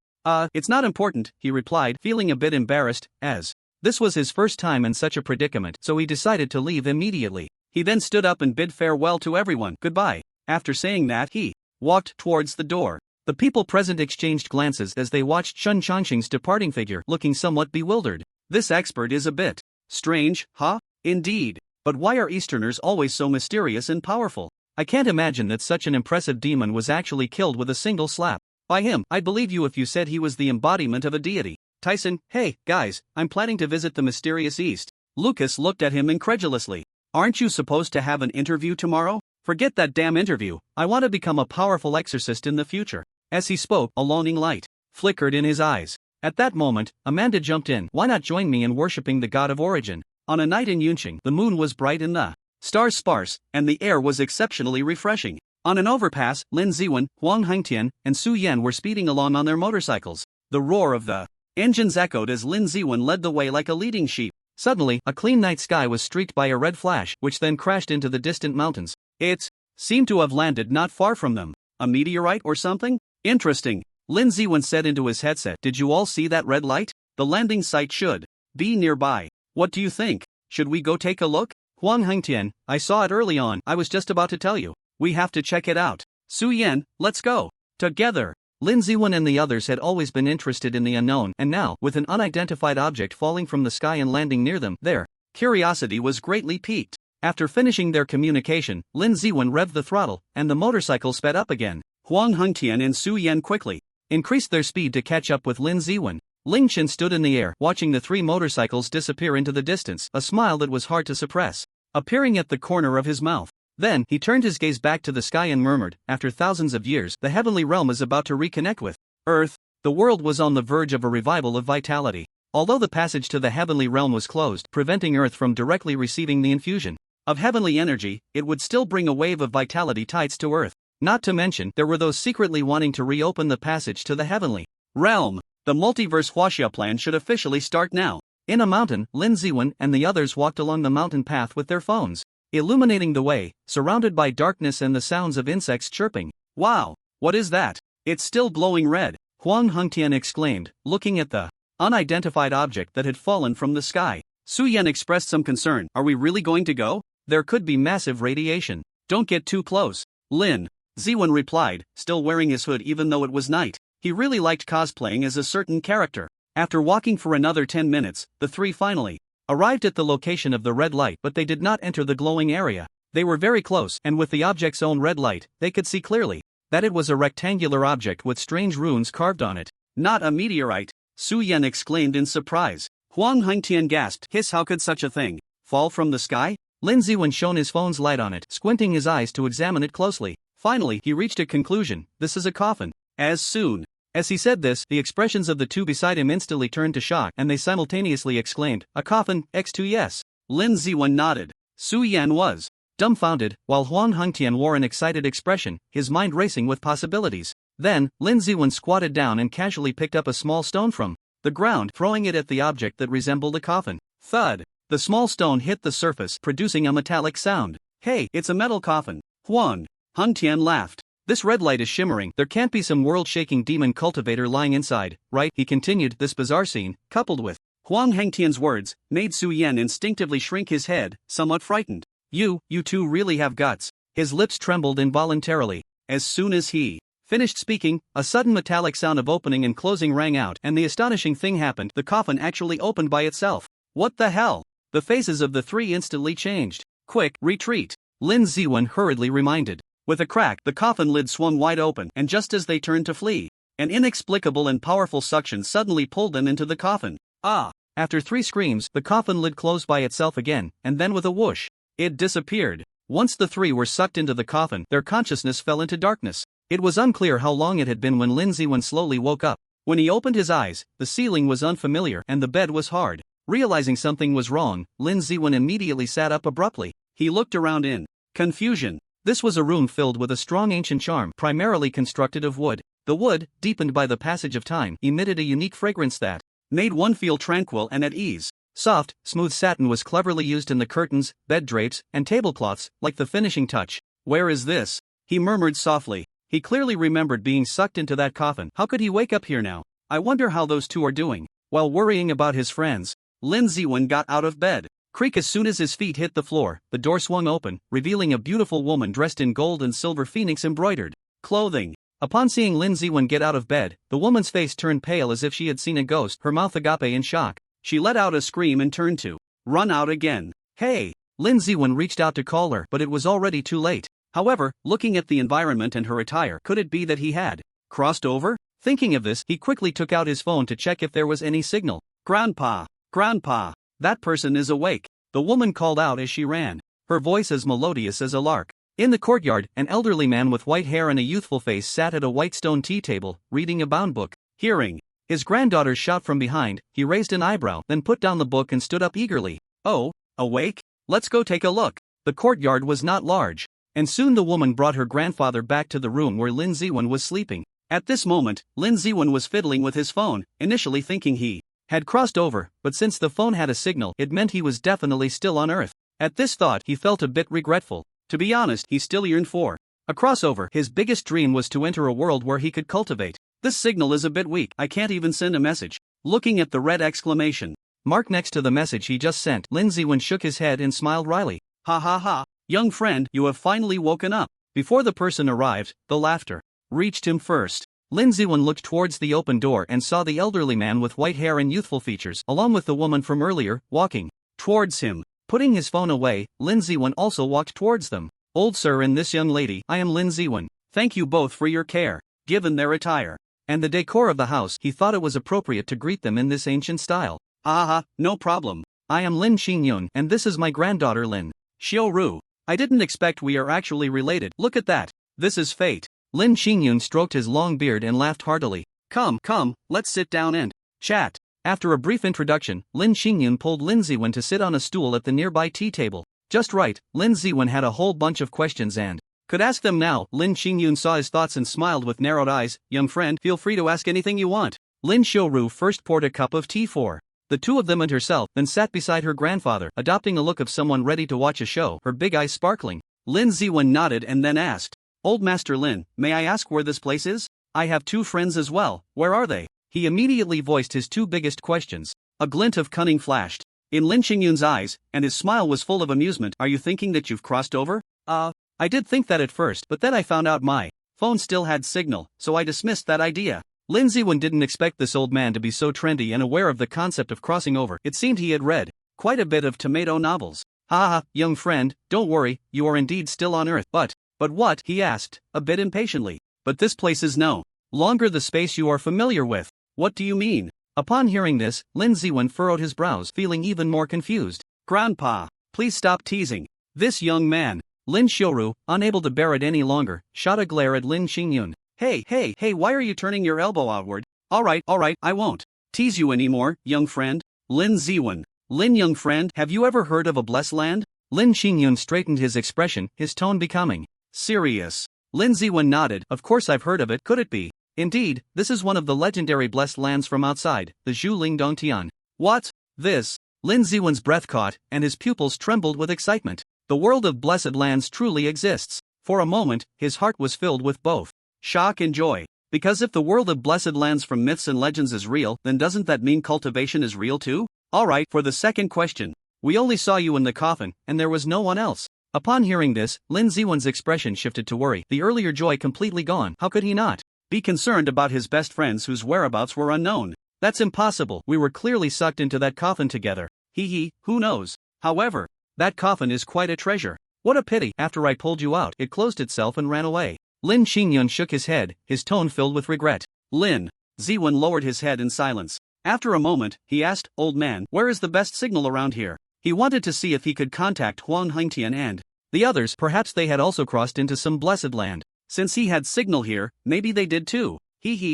It's not important, he replied, feeling a bit embarrassed, as this was his first time in such a predicament, so he decided to leave immediately. He then stood up and bid farewell to everyone. Goodbye. After saying that, he walked towards the door. The people present exchanged glances as they watched Chen Changsheng's departing figure, looking somewhat bewildered. This expert is a bit strange, huh? Indeed. But why are Easterners always so mysterious and powerful? I can't imagine that such an impressive demon was actually killed with a single slap. By him, I'd believe you if you said he was the embodiment of a deity. Tyson, hey, guys, I'm planning to visit the mysterious East. Lucas looked at him incredulously. Aren't you supposed to have an interview tomorrow? Forget that damn interview, I want to become a powerful exorcist in the future. As he spoke, a longing light flickered in his eyes. At that moment, Amanda jumped in. Why not join me in worshipping the god of origin? On a night in Yunqing, the moon was bright and the stars sparse, and the air was exceptionally refreshing. On an overpass, Lin Ziwen, Huang Hengtian, and Su Yan were speeding along on their motorcycles. The roar of the engines echoed as Lin Ziwen led the way like a leading sheep. Suddenly, a clean night sky was streaked by a red flash, which then crashed into the distant mountains. It seemed to have landed not far from them. A meteorite or something? Interesting. Lin Ziwen said into his headset. Did you all see that red light? The landing site should be nearby. What do you think? Should we go take a look? Huang Hengtian, I saw it early on. I was just about to tell you. We have to check it out. Su Yan, let's go. Together. Lin Ziwen and the others had always been interested in the unknown, and now, with an unidentified object falling from the sky and landing near them, their curiosity was greatly piqued. After finishing their communication, Lin Ziwen revved the throttle, and the motorcycle sped up again. Huang Hengtian and Su Yan quickly increased their speed to catch up with Lin Ziwen. Ling Chen stood in the air, watching the 3 motorcycles disappear into the distance, a smile that was hard to suppress appearing at the corner of his mouth. Then, he turned his gaze back to the sky and murmured, after thousands of years, the heavenly realm is about to reconnect with Earth. The world was on the verge of a revival of vitality. Although the passage to the heavenly realm was closed, preventing Earth from directly receiving the infusion of heavenly energy, it would still bring a wave of vitality tides to Earth. Not to mention, there were those secretly wanting to reopen the passage to the heavenly realm. The multiverse Huaxia plan should officially start now. In a mountain, Lin Ziwen and the others walked along the mountain path with their phones, illuminating the way, surrounded by darkness and the sounds of insects chirping. Wow, what is that? It's still glowing red, Huang Hengtian exclaimed, looking at the unidentified object that had fallen from the sky. Su Yan expressed some concern. Are we really going to go? There could be massive radiation. Don't get too close. Lin Ziwen replied, still wearing his hood even though it was night. He really liked cosplaying as a certain character. After walking for another 10 minutes, the three finally arrived at the location of the red light, but they did not enter the glowing area. They were very close, and with the object's own red light, they could see clearly that it was a rectangular object with strange runes carved on it. Not a meteorite, Su Yan exclaimed in surprise. Huang Hengtian gasped, hiss, how could such a thing fall from the sky? Lin Ziwen shone his phone's light on it, squinting his eyes to examine it closely. Finally, he reached a conclusion. This is a coffin. As soon as he said this, the expressions of the two beside him instantly turned to shock, and they simultaneously exclaimed, a coffin, X2 yes. Lin Ziwen nodded. Su Yan was dumbfounded, while Huang Hengtian wore an excited expression, his mind racing with possibilities. Then, Lin Ziwen squatted down and casually picked up a small stone from the ground, throwing it at the object that resembled a coffin. Thud! The small stone hit the surface, producing a metallic sound. Hey, it's a metal coffin. Huang Hengtian laughed. This red light is shimmering. There can't be some world-shaking demon cultivator lying inside, right? He continued. This bizarre scene, coupled with Huang Hengtian's words, made Su Yan instinctively shrink his head, somewhat frightened. You two really have guts. His lips trembled involuntarily. As soon as he finished speaking, a sudden metallic sound of opening and closing rang out, and the astonishing thing happened. The coffin actually opened by itself. What the hell? The faces of the three instantly changed. Quick, retreat, Lin Ziwen hurriedly reminded. With a crack, the coffin lid swung wide open, and just as they turned to flee, an inexplicable and powerful suction suddenly pulled them into the coffin. Ah! After 3 screams, the coffin lid closed by itself again, and then with a whoosh, it disappeared. Once the three were sucked into the coffin, their consciousness fell into darkness. It was unclear how long it had been when Lin Ziwen slowly woke up. When he opened his eyes, the ceiling was unfamiliar and the bed was hard. Realizing something was wrong, Lin Ziwen immediately sat up abruptly. He looked around in confusion. This was a room filled with a strong ancient charm, primarily constructed of wood. The wood, deepened by the passage of time, emitted a unique fragrance that made one feel tranquil and at ease. Soft, smooth satin was cleverly used in the curtains, bed drapes, and tablecloths, like the finishing touch. Where is this? He murmured softly. He clearly remembered being sucked into that coffin. How could he wake up here now? I wonder how those two are doing. While worrying about his friends, Lin Ziwen got out of bed. Creak! As soon as his feet hit the floor, the door swung open, revealing a beautiful woman dressed in gold and silver phoenix embroidered clothing. Upon seeing Lin Ziwen get out of bed, the woman's face turned pale as if she had seen a ghost, her mouth agape in shock. She let out a scream and turned to run out again. Hey! Lin Ziwen reached out to call her, but it was already too late. However, looking at the environment and her attire, could it be that he had crossed over? Thinking of this, he quickly took out his phone to check if there was any signal. Grandpa! Grandpa! That person is awake, the woman called out as she ran, her voice as melodious as a lark. In the courtyard, an elderly man with white hair and a youthful face sat at a white stone tea table, reading a bound book. Hearing his granddaughter's shout from behind, he raised an eyebrow, then put down the book and stood up eagerly. Oh, awake? Let's go take a look. The courtyard was not large, and soon the woman brought her grandfather back to the room where Lin Ziwen was sleeping. At this moment, Lin Ziwen was fiddling with his phone, initially thinking he had crossed over, but since the phone had a signal, it meant he was definitely still on Earth. At this thought, he felt a bit regretful. To be honest, he still yearned for a crossover. His biggest dream was to enter a world where he could cultivate. This signal is a bit weak, I can't even send a message. Looking at the red exclamation mark next to the message he just sent, Lin Ziwen shook his head and smiled wryly. Ha ha ha, young friend, you have finally woken up. Before the person arrived, the laughter reached him first. Lin Ziwen looked towards the open door and saw the elderly man with white hair and youthful features, along with the woman from earlier, walking towards him. Putting his phone away, Lin Ziwen also walked towards them. Old sir and this young lady, I am Lin Ziwen. Thank you both for your care. Given their attire and the decor of the house, he thought it was appropriate to greet them in this ancient style. Aha, no problem. I am Lin Xinyun, and this is my granddaughter Lin Xiaoru. I didn't expect we are actually related. Look at that. This is fate. Lin Xinyun stroked his long beard and laughed heartily. Come, let's sit down and chat. After a brief introduction, Lin Xinyun pulled Lin Ziwen to sit on a stool at the nearby tea table. Just right, Lin Ziwen had a whole bunch of questions and could ask them now. Lin Xinyun saw his thoughts and smiled with narrowed eyes. Young friend, feel free to ask anything you want. Lin Xiaoru first poured a cup of tea for The two of them and herself then sat beside her grandfather, adopting a look of someone ready to watch a show, her big eyes sparkling. Lin Ziwen nodded and then asked, "Old Master Lin, may I ask where this place is? I have two friends as well, where are they?" He immediately voiced his two biggest questions. A glint of cunning flashed in Lin Qingyun's eyes, and his smile was full of amusement. "Are you thinking that you've crossed over?" I did think that at first, but then I found out my phone still had signal, so I dismissed that idea." Lin Ziwen didn't expect this old man to be so trendy and aware of the concept of crossing over. It seemed he had read quite a bit of tomato novels. "Ha, young friend, don't worry, you are indeed still on Earth. But what?" he asked, a bit impatiently. "But this place is no longer the space you are familiar with." "What do you mean?" Upon hearing this, Lin Ziwen furrowed his brows, feeling even more confused. "Grandpa, please stop teasing this young man." Lin Xiaoru, unable to bear it any longer, shot a glare at Lin Qingyun. Hey, why are you turning your elbow outward?" Alright, I won't tease you anymore, young friend." Lin Ziwen. "Lin, young friend, have you ever heard of a blessed land?" Lin Qingyun straightened his expression, his tone becoming serious. Lin Ziwen nodded. "Of course I've heard of it. Could it be? Indeed, this is one of the legendary blessed lands from outside, the Zhu Ling Dongtian." "What? This?" Lin Ziwen's breath caught, and his pupils trembled with excitement. The world of blessed lands truly exists. For a moment, his heart was filled with both shock and joy. Because if the world of blessed lands from myths and legends is real, then doesn't that mean cultivation is real too? Alright, for the second question. "We only saw you in the coffin, and there was no one else." Upon hearing this, Lin Ziwen's expression shifted to worry, the earlier joy completely gone. How could he not be concerned about his best friends whose whereabouts were unknown? "That's impossible. We were clearly sucked into that coffin together. Who knows? However, that coffin is quite a treasure. What a pity. After I pulled you out, it closed itself and ran away." Lin Qingyun shook his head, his tone filled with regret. Lin Ziwen lowered his head in silence. After a moment, he asked, "Old man, where is the best signal around here?" He wanted to see if he could contact Huang Hengtian and the others. Perhaps they had also crossed into some blessed land. Since he had signal here, maybe they did too.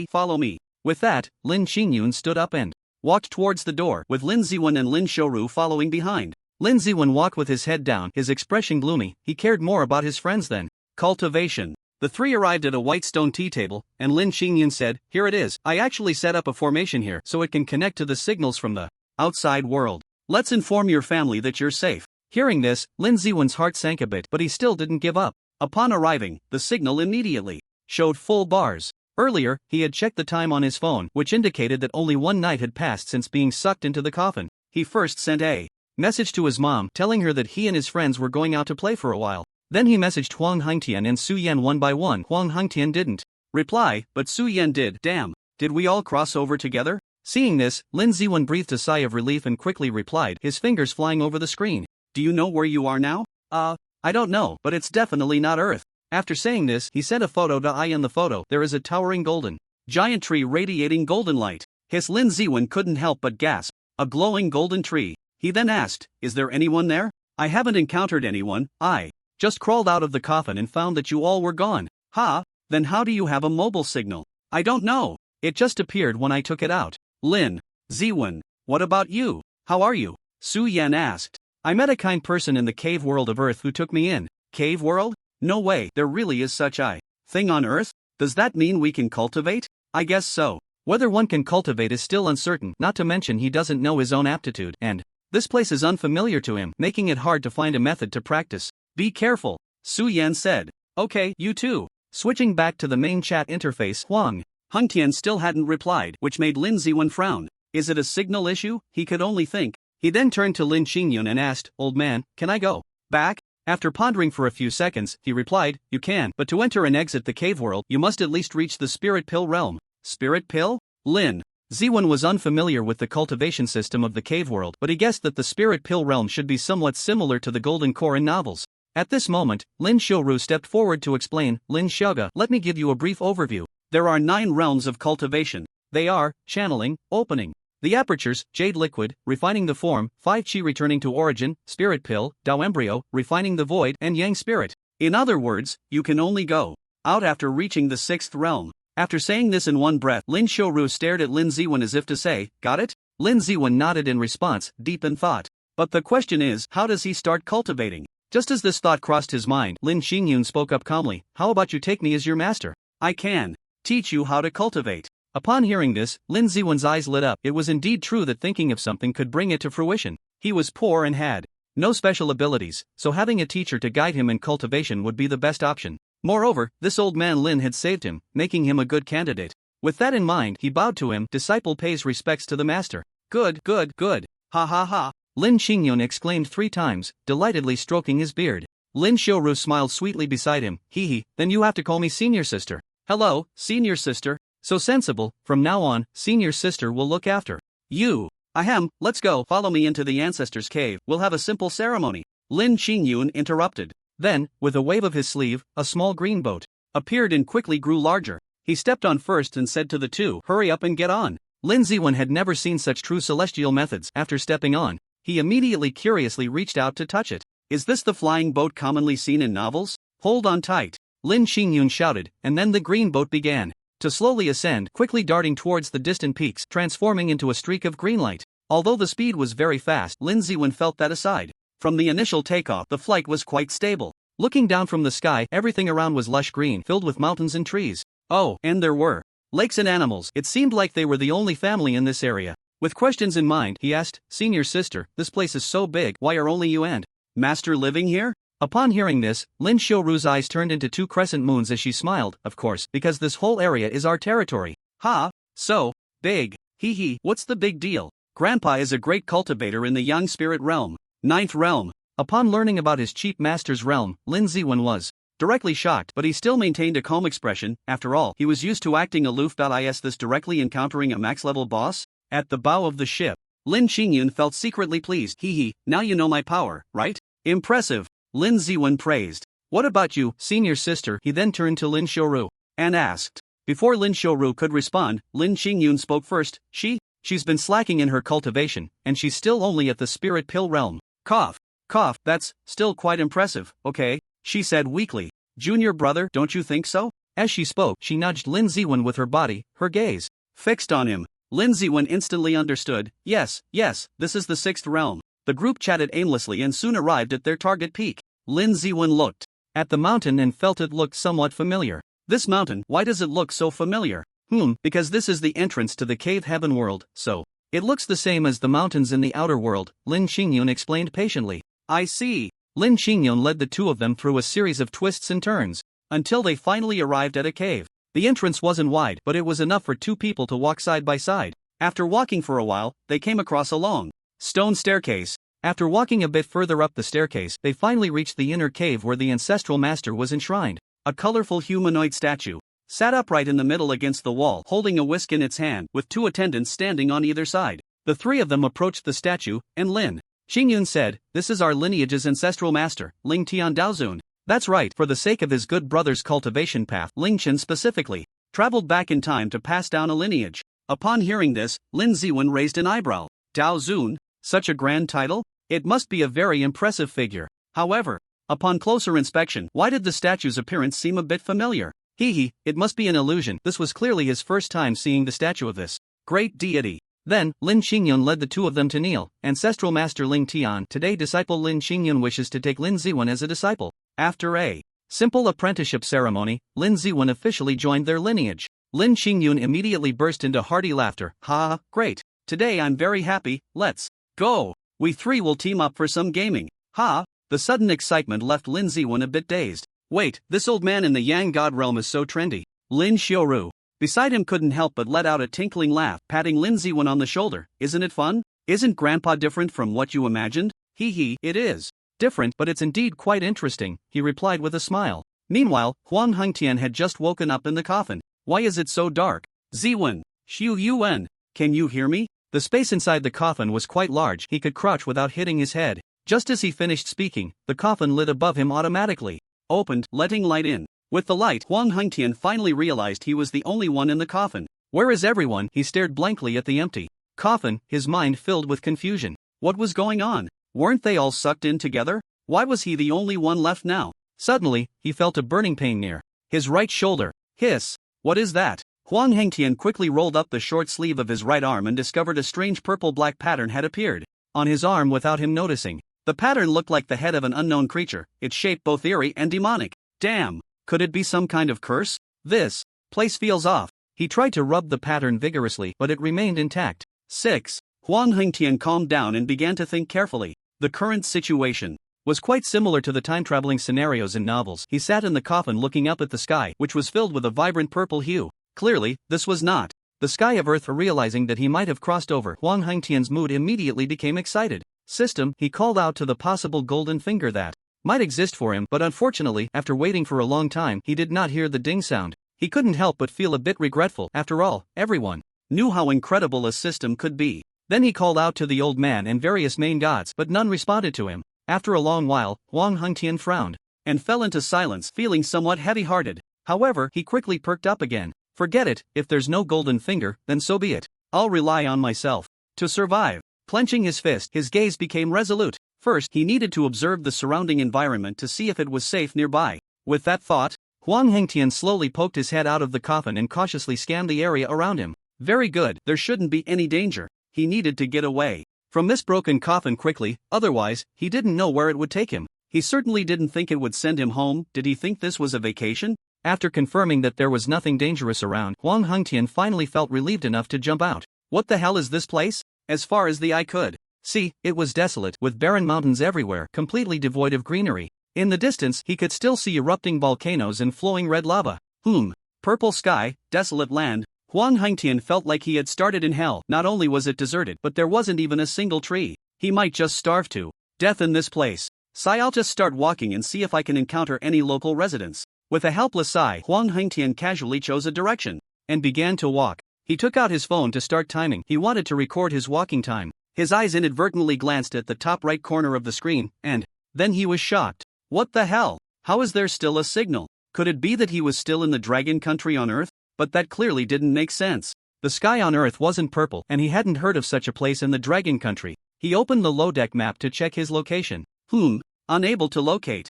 Follow me. With that, Lin Qingyun stood up and walked towards the door, with Lin Ziwen and Lin Xiaoru following behind. Lin Ziwen walked with his head down, his expression gloomy. He cared more about his friends than cultivation. The three arrived at a white stone tea table, and Lin Qingyun said, "Here it is. I actually set up a formation here so it can connect to the signals from the outside world. Let's inform your family that you're safe." Hearing this, Lin Ziwen's heart sank a bit, but he still didn't give up. Upon arriving, the signal immediately showed full bars. Earlier, he had checked the time on his phone, which indicated that only one night had passed since being sucked into the coffin. He first sent a message to his mom, telling her that he and his friends were going out to play for a while. Then he messaged Huang Hengtian and Su Yan one by one. Huang Hengtian didn't reply, but Su Yan did. "Damn, did we all cross over together?" Seeing this, Lin Ziwen breathed a sigh of relief and quickly replied, his fingers flying over the screen. "Do you know where you are now?" I don't know, but it's definitely not Earth." After saying this, he sent a photo to Ai. In the photo, there is a towering golden giant tree radiating golden light. His Lin Ziwen couldn't help but gasp. A glowing golden tree. He then asked, "Is there anyone there?" "I haven't encountered anyone. I just crawled out of the coffin and found that you all were gone." Then how do you have a mobile signal?" "I don't know. It just appeared when I took it out." Lin Ziwen, what about you? How are you?" Su Yan asked. "I met a kind person in the cave world of Earth who took me in." "Cave world? No way, there really is such a thing on Earth? Does that mean we can cultivate?" "I guess so. Whether one can cultivate is still uncertain, not to mention he doesn't know his own aptitude, and this place is unfamiliar to him, making it hard to find a method to practice." "Be careful," Su Yan said. "Okay, you too." Switching back to the main chat interface, Huang Hengtian still hadn't replied, which made Lin Ziwen frown. Is it a signal issue? He could only think. He then turned to Lin Qingyun and asked, "Old man, can I go back?" After pondering for a few seconds, he replied, "You can, but to enter and exit the cave world, you must at least reach the spirit pill realm." Spirit pill? Lin Ziwen was unfamiliar with the cultivation system of the cave world, but he guessed that the spirit pill realm should be somewhat similar to the golden core in novels. At this moment, Lin Xiaoru stepped forward to explain. "Lin Xiaoga, let me give you a brief overview. There are 9 realms of cultivation. They are channeling, opening the apertures, jade liquid, refining the form, 5 chi returning to origin, spirit pill, Dao embryo, refining the void, and yang spirit. In other words, you can only go out after reaching the 6th realm." After saying this in one breath, Lin Xiaoru stared at Lin Ziwen as if to say, "Got it?" Lin Ziwen nodded in response, deep in thought. But the question is, how does he start cultivating? Just as this thought crossed his mind, Lin Qingyun spoke up calmly, "How about you take me as your master? I can teach you how to cultivate." Upon hearing this, Lin Ziwen's eyes lit up. It was indeed true that thinking of something could bring it to fruition. He was poor and had no special abilities, so having a teacher to guide him in cultivation would be the best option. Moreover, this old man Lin had saved him, making him a good candidate. With that in mind, he bowed to him. Disciple pays respects to the master. Good, good, good. Ha ha ha. Lin Qingyun exclaimed 3 times, delightedly stroking his beard. Lin Xiaoru smiled sweetly beside him. Hee hee, then you have to call me senior sister. Hello, senior sister. So sensible, from now on, senior sister will look after you. Ahem, let's go. Follow me into the ancestors' cave, we'll have a simple ceremony. Lin Qingyun interrupted. Then, with a wave of his sleeve, a small green boat appeared and quickly grew larger. He stepped on first and said to the two, hurry up and get on. Lin Ziwen had never seen such true celestial methods. After stepping on, he immediately curiously reached out to touch it. Is this the flying boat commonly seen in novels? Hold on tight. Lin Qingyun shouted, and then the green boat began to slowly ascend, quickly darting towards the distant peaks, transforming into a streak of green light. Although the speed was very fast, Lin Ziwen felt that aside from the initial takeoff, the flight was quite stable. Looking down from the sky, everything around was lush green, filled with mountains and trees. Oh, and there were lakes and animals. It seemed like they were the only family in this area. With questions in mind, he asked, Senior sister, this place is so big, why are only you and Master living here? Upon hearing this, Lin Xiaoru's eyes turned into 2 crescent moons as she smiled. Of course, because this whole area is our territory. Ha, so big. Hee hee, what's the big deal? Grandpa is a great cultivator in the young spirit realm. 9th realm. Upon learning about his cheap master's realm, Lin Ziwen was directly shocked, but he still maintained a calm expression. After all, he was used to acting aloof. Is this directly encountering a max-level boss? At the bow of the ship, Lin Qingyun felt secretly pleased. Hee hee, now you know my power, right? Impressive. Lin Ziwen praised. What about you, senior sister? He then turned to Lin Xiaoru and asked. Before Lin Xiaoru could respond, Lin Qingyun spoke first. She's been slacking in her cultivation, and she's still only at the spirit pill realm. Cough. Cough, that's still quite impressive, okay? She said weakly. Junior brother, don't you think so? As she spoke, she nudged Lin Ziwen with her body, her gaze fixed on him. Lin Ziwen instantly understood. Yes, this is the 6th realm. The group chatted aimlessly and soon arrived at their target peak. Lin Ziwen looked at the mountain and felt it looked somewhat familiar. This mountain, why does it look so familiar? Because this is the entrance to the cave heaven world, so it looks the same as the mountains in the outer world, Lin Qingyun explained patiently. I see. Lin Qingyun led the two of them through a series of twists and turns, until they finally arrived at a cave. The entrance wasn't wide, but it was enough for 2 people to walk side by side. After walking for a while, they came across a long stone staircase. After walking a bit further up the staircase, they finally reached the inner cave where the ancestral master was enshrined. A colorful humanoid statue sat upright in the middle against the wall, holding a whisk in its hand, with 2 attendants standing on either side. The 3 of them approached the statue, and Lin Qingyun said, this is our lineage's ancestral master, Ling Tian Daozun. That's right, for the sake of his good brother's cultivation path, Ling Chen specifically traveled back in time to pass down a lineage. Upon hearing this, Lin Ziwen raised an eyebrow. Daozun? Such a grand title? It must be a very impressive figure. However, upon closer inspection, why did the statue's appearance seem a bit familiar? It must be an illusion. This was clearly his first time seeing the statue of this great deity. Then, Lin Qingyun led the 2 of them to kneel. Ancestral Master Ling Tian, today disciple Lin Qingyun wishes to take Lin Ziwen as a disciple. After a simple apprenticeship ceremony, Lin Ziwen officially joined their lineage. Lin Qingyun immediately burst into hearty laughter. Ha, great. Today I'm very happy, let's go. We 3 will team up for some gaming. Ha. The sudden excitement left Lin Ziwen a bit dazed. Wait, this old man in the Yang God realm is so trendy. Lin Xiaoru beside him couldn't help but let out a tinkling laugh, patting Lin Ziwen on the shoulder. Isn't it fun? Isn't Grandpa different from what you imagined? It is different, but it's indeed quite interesting, he replied with a smile. Meanwhile, Huang Hengtian had just woken up in the coffin. Why is it so dark? Ziwen, Xiu Yuan, can you hear me? The space inside the coffin was quite large, he could crouch without hitting his head. Just as he finished speaking, the coffin lit above him automatically opened, letting light in. With the light, Huang Hengtian finally realized he was the only one in the coffin. Where is everyone? He stared blankly at the empty coffin, his mind filled with confusion. What was going on? Weren't they all sucked in together? Why was he the only one left now? Suddenly, he felt a burning pain near his right shoulder. Hiss! What is that? Huang Hengtian quickly rolled up the short sleeve of his right arm and discovered a strange purple-black pattern had appeared on his arm without him noticing. The pattern looked like the head of an unknown creature, its shape both eerie and demonic. Damn! Could it be some kind of curse? This place feels off. He tried to rub the pattern vigorously, but it remained intact. 6. Huang Hengtian calmed down and began to think carefully. The current situation was quite similar to the time-traveling scenarios in novels. He sat in the coffin looking up at the sky, which was filled with a vibrant purple hue. Clearly, this was not the sky of Earth. Realizing that he might have crossed over, Huang Hengtian's mood immediately became excited. System, he called out to the possible golden finger that might exist for him, but unfortunately, after waiting for a long time, he did not hear the ding sound. He couldn't help but feel a bit regretful. After all, everyone knew how incredible a system could be. Then he called out to the old man and various main gods, but none responded to him. After a long while, Huang Hengtian frowned and fell into silence, feeling somewhat heavy-hearted. However, he quickly perked up again. Forget it, if there's no golden finger, then so be it. I'll rely on myself to survive. Clenching his fist, his gaze became resolute. First, he needed to observe the surrounding environment to see if it was safe nearby. With that thought, Huang Hengtian slowly poked his head out of the coffin and cautiously scanned the area around him. Very good, there shouldn't be any danger. He needed to get away from this broken coffin quickly, otherwise, he didn't know where it would take him. He certainly didn't think it would send him home. Did he think this was a vacation? After confirming that there was nothing dangerous around, Huang Hengtian finally felt relieved enough to jump out. What the hell is this place? As far as the eye could see, it was desolate, with barren mountains everywhere, completely devoid of greenery. In the distance, he could still see erupting volcanoes and flowing red lava. Purple sky, desolate land. Huang Hengtian felt like he had started in hell. Not only was it deserted, but there wasn't even a single tree. He might just starve to death in this place. Sigh, I'll just start walking and see if I can encounter any local residents. With a helpless sigh, Huang Hengtian casually chose a direction and began to walk. He took out his phone to start timing. He wanted to record his walking time. His eyes inadvertently glanced at the top right corner of the screen, and then he was shocked. What the hell? How is there still a signal? Could it be that he was still in the dragon country on Earth? But that clearly didn't make sense. The sky on Earth wasn't purple, and he hadn't heard of such a place in the dragon country. He opened the low-deck map to check his location. Unable to locate.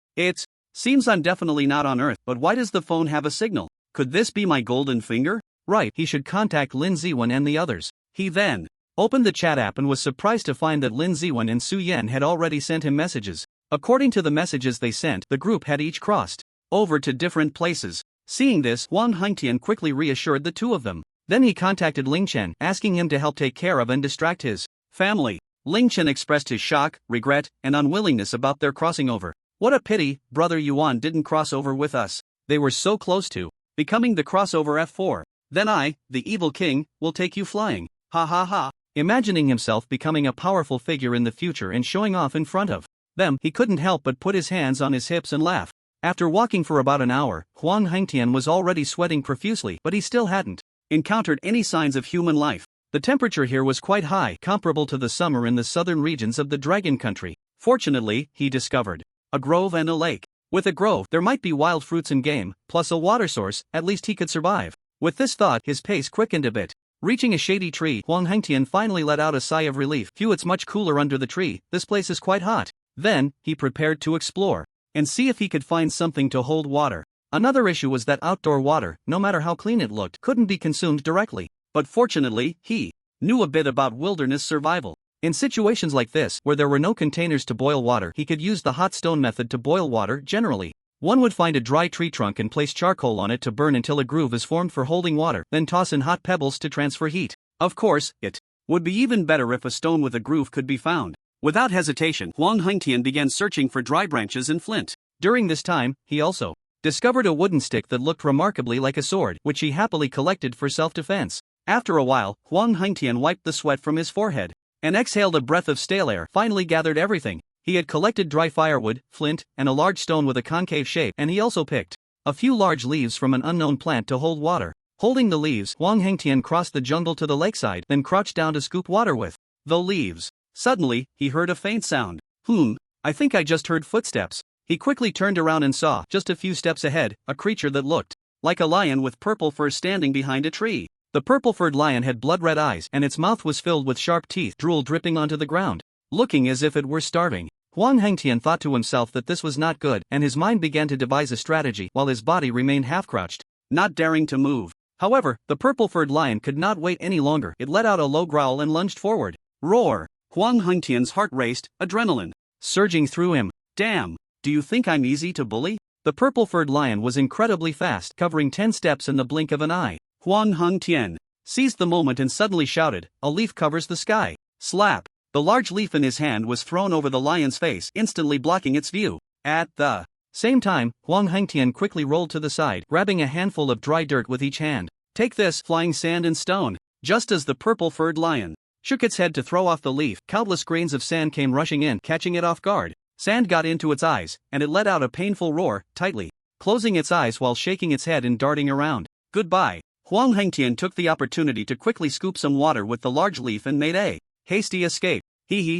Seems I'm definitely not on Earth, but why does the phone have a signal? Could this be my golden finger? Right, he should contact Lin Ziwen and the others. He then opened the chat app and was surprised to find that Lin Ziwen and Su Yan had already sent him messages. According to the messages they sent, the group had each crossed over to different places. Seeing this, Huang Hengtian quickly reassured the two of them. Then he contacted Ling Chen, asking him to help take care of and distract his family. Ling Chen expressed his shock, regret, and unwillingness about their crossing over. What a pity, Brother Yuan didn't cross over with us. They were so close to becoming the crossover F4. Then I, the evil king, will take you flying. Ha ha ha. Imagining himself becoming a powerful figure in the future and showing off in front of them, he couldn't help but put his hands on his hips and laugh. After walking for about an hour, Huang Hengtian was already sweating profusely, but he still hadn't encountered any signs of human life. The temperature here was quite high, comparable to the summer in the southern regions of the dragon country. Fortunately, he discovered a grove and a lake. With a grove, there might be wild fruits and game, plus a water source. At least he could survive. With this thought, his pace quickened a bit. Reaching a shady tree, Huang Hengtian finally let out a sigh of relief. Phew, it's much cooler under the tree. This place is quite hot. Then, he prepared to explore and see if he could find something to hold water. Another issue was that outdoor water, no matter how clean it looked, couldn't be consumed directly. But fortunately, he knew a bit about wilderness survival. In situations like this, where there were no containers to boil water, he could use the hot stone method to boil water. Generally, one would find a dry tree trunk and place charcoal on it to burn until a groove is formed for holding water, then toss in hot pebbles to transfer heat. Of course, it would be even better if a stone with a groove could be found. Without hesitation, Huang Hengtian began searching for dry branches and flint. During this time, he also discovered a wooden stick that looked remarkably like a sword, which he happily collected for self-defense. After a while, Huang Hengtian wiped the sweat from his forehead and exhaled a breath of stale air. Finally gathered everything. He had collected dry firewood, flint, and a large stone with a concave shape, and he also picked a few large leaves from an unknown plant to hold water. Holding the leaves, Huang Hengtian crossed the jungle to the lakeside, then crouched down to scoop water with the leaves. Suddenly, he heard a faint sound. I think I just heard footsteps. He quickly turned around and saw, just a few steps ahead, a creature that looked like a lion with purple fur standing behind a tree. The purple-furred lion had blood-red eyes, and its mouth was filled with sharp teeth, drool dripping onto the ground, looking as if it were starving. Huang Hengtian thought to himself that this was not good, and his mind began to devise a strategy while his body remained half-crouched, not daring to move. However, the purple-furred lion could not wait any longer. It let out a low growl and lunged forward. Roar! Huang Hengtian's heart raced, adrenaline surging through him. Damn! Do you think I'm easy to bully? The purple-furred lion was incredibly fast, covering 10 steps in the blink of an eye. Huang Hengtian seized the moment and suddenly shouted, "A leaf covers the sky." Slap! The large leaf in his hand was thrown over the lion's face, instantly blocking its view. At the same time, Huang Hengtian quickly rolled to the side, grabbing a handful of dry dirt with each hand. "Take this, flying sand and stone." Just as the purple-furred lion shook its head to throw off the leaf, countless grains of sand came rushing in, catching it off guard. Sand got into its eyes, and it let out a painful roar, tightly closing its eyes while shaking its head and darting around. "Goodbye." Huang Hengtian took the opportunity to quickly scoop some water with the large leaf and made a hasty escape.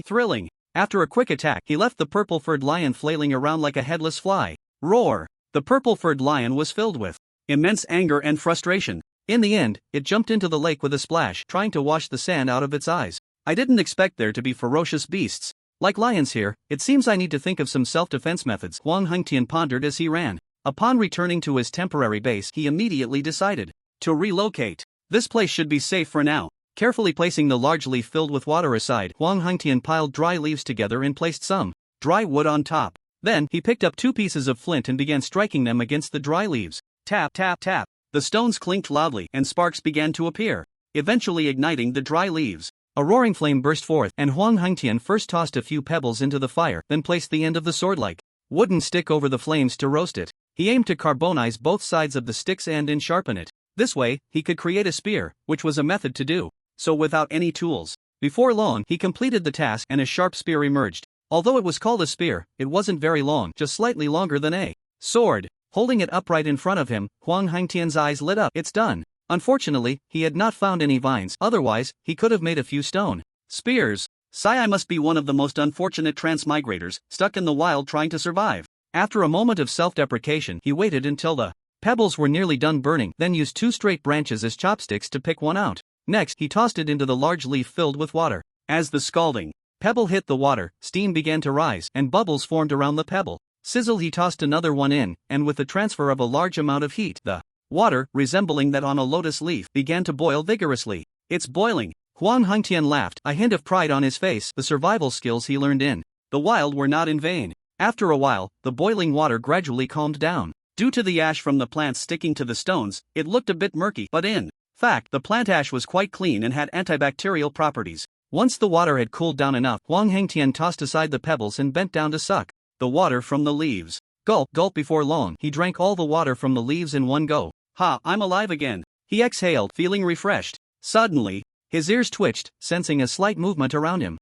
Thrilling. After a quick attack, he left the purple-furred lion flailing around like a headless fly. Roar! The purple-furred lion was filled with immense anger and frustration. In the end, it jumped into the lake with a splash, trying to wash the sand out of its eyes. "I didn't expect there to be ferocious beasts like lions here. It seems I need to think of some self-defense methods," Huang Hengtian pondered as he ran. Upon returning to his temporary base, he immediately decided to relocate. This place should be safe for now. Carefully placing the large leaf filled with water aside, Huang Hengtian piled dry leaves together and placed some dry wood on top. Then, he picked up 2 pieces of flint and began striking them against the dry leaves. Tap, tap, tap. The stones clinked loudly, and sparks began to appear, eventually igniting the dry leaves. A roaring flame burst forth, and Huang Hengtian first tossed a few pebbles into the fire, then placed the end of the sword-like wooden stick over the flames to roast it. He aimed to carbonize both sides of the stick's end and sharpen it. This way, he could create a spear, which was a method to do so without any tools. Before long, he completed the task and a sharp spear emerged. Although it was called a spear, it wasn't very long, just slightly longer than a sword. Holding it upright in front of him, Huang Hengtian's eyes lit up. "It's done." Unfortunately, he had not found any vines, otherwise, he could have made a few stone spears. I must be one of the most unfortunate transmigrators, stuck in the wild trying to survive. After a moment of self-deprecation, he waited until the pebbles were nearly done burning, then used 2 straight branches as chopsticks to pick one out. Next, he tossed it into the large leaf filled with water. As the scalding pebble hit the water, steam began to rise, and bubbles formed around the pebble. Sizzle! He tossed another one in, and with the transfer of a large amount of heat, the water, resembling that on a lotus leaf, began to boil vigorously. "It's boiling." Huang Hengtian laughed, a hint of pride on his face. The survival skills he learned in the wild were not in vain. After a while, the boiling water gradually calmed down. Due to the ash from the plants sticking to the stones, it looked a bit murky, but in fact, the plant ash was quite clean and had antibacterial properties. Once the water had cooled down enough, Huang Hengtian tossed aside the pebbles and bent down to suck the water from the leaves. Gulp, gulp! Before long, he drank all the water from the leaves in one go. "Ha, I'm alive again." He exhaled, feeling refreshed. Suddenly, his ears twitched, sensing a slight movement around him.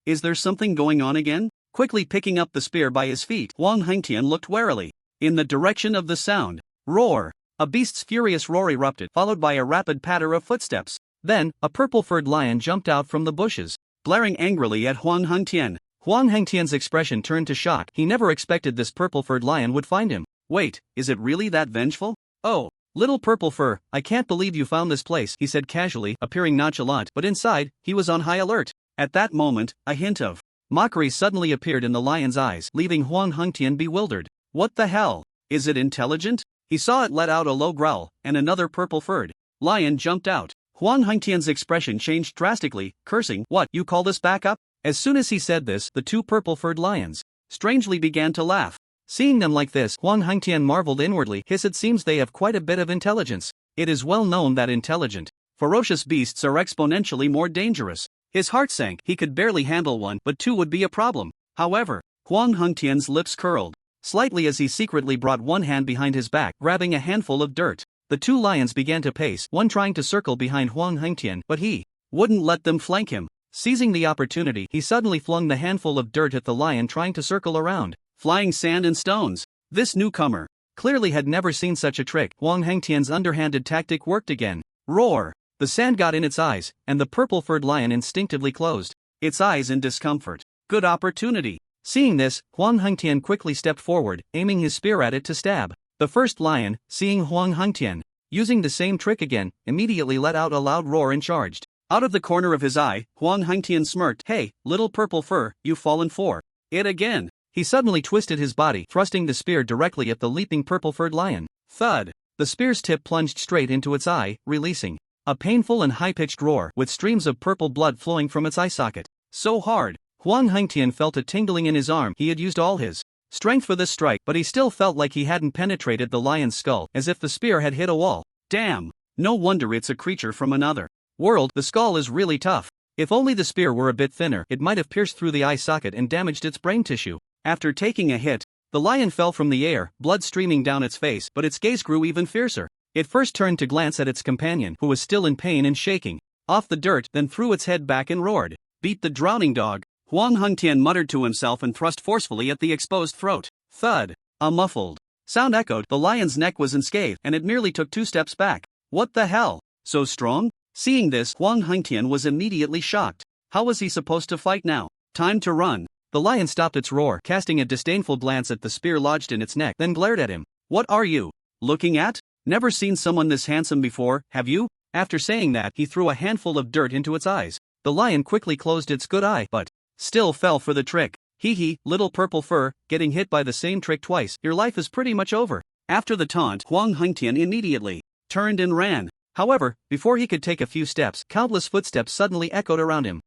Is there something going on again? Quickly picking up the spear by his feet, Huang Hengtian looked warily in the direction of the sound. Roar! A beast's furious roar erupted, followed by a rapid patter of footsteps. Then, a purple-furred lion jumped out from the bushes, blaring angrily at Huang Hengtian. Huang Hengtian's expression turned to shock. He never expected this purple-furred lion would find him. "Wait, is it really that vengeful?" "Oh, little purple fur, I can't believe you found this place," he said casually, appearing nonchalant, but inside, he was on high alert. At that moment, a hint of mockery suddenly appeared in the lion's eyes, leaving Huang Hengtian bewildered. "What the hell? Is it intelligent?" He saw it let out a low growl, and another purple-furred lion jumped out. Huang Hengtian's expression changed drastically, cursing. "What, you call this backup?" As soon as he said this, the 2 purple-furred lions strangely began to laugh. Seeing them like this, Huang Hengtian marveled inwardly. It seems they have quite a bit of intelligence. It is well known that intelligent, ferocious beasts are exponentially more dangerous. His heart sank. He could barely handle one, but 2 would be a problem. However, Huang Hengtian's lips curled slightly as he secretly brought one hand behind his back, grabbing a handful of dirt. The 2 lions began to pace, one trying to circle behind Huang Hengtian, but he wouldn't let them flank him. Seizing the opportunity, he suddenly flung the handful of dirt at the lion trying to circle around. Flying sand and stones. This newcomer clearly had never seen such a trick. Huang Hengtian's underhanded tactic worked again. Roar! The sand got in its eyes, and the purple-furred lion instinctively closed its eyes in discomfort. Good opportunity. Seeing this, Huang Hengtian quickly stepped forward, aiming his spear at it to stab. The first lion, seeing Huang Hengtian using the same trick again, immediately let out a loud roar and charged. Out of the corner of his eye, Huang Hengtian smirked. "Hey, little purple fur, you've fallen for it again." He suddenly twisted his body, thrusting the spear directly at the leaping purple-furred lion. Thud! The spear's tip plunged straight into its eye, releasing a painful and high-pitched roar, with streams of purple blood flowing from its eye socket. So hard! Huang Hengtian felt a tingling in his arm. He had used all his strength for this strike, but he still felt like he hadn't penetrated the lion's skull, as if the spear had hit a wall. Damn! No wonder it's a creature from another world. The skull is really tough. If only the spear were a bit thinner, it might have pierced through the eye socket and damaged its brain tissue. After taking a hit, the lion fell from the air, blood streaming down its face, but its gaze grew even fiercer. It first turned to glance at its companion, who was still in pain and shaking off the dirt, then threw its head back and roared. Beat the drowning dog, Huang Hengtian muttered to himself and thrust forcefully at the exposed throat. Thud. A muffled sound echoed. The lion's neck was unscathed, and it merely took 2 steps back. What the hell? So strong? Seeing this, Huang Hengtian was immediately shocked. How was he supposed to fight now? Time to run. The lion stopped its roar, casting a disdainful glance at the spear lodged in its neck, then glared at him. What are you looking at? Never seen someone this handsome before, have you? After saying that, he threw a handful of dirt into its eyes. The lion quickly closed its good eye, but still fell for the trick. Hee hee, little purple fur, getting hit by the same trick twice, your life is pretty much over. After the taunt, Huang Hengtian immediately turned and ran. However, before he could take a few steps, countless footsteps suddenly echoed around him.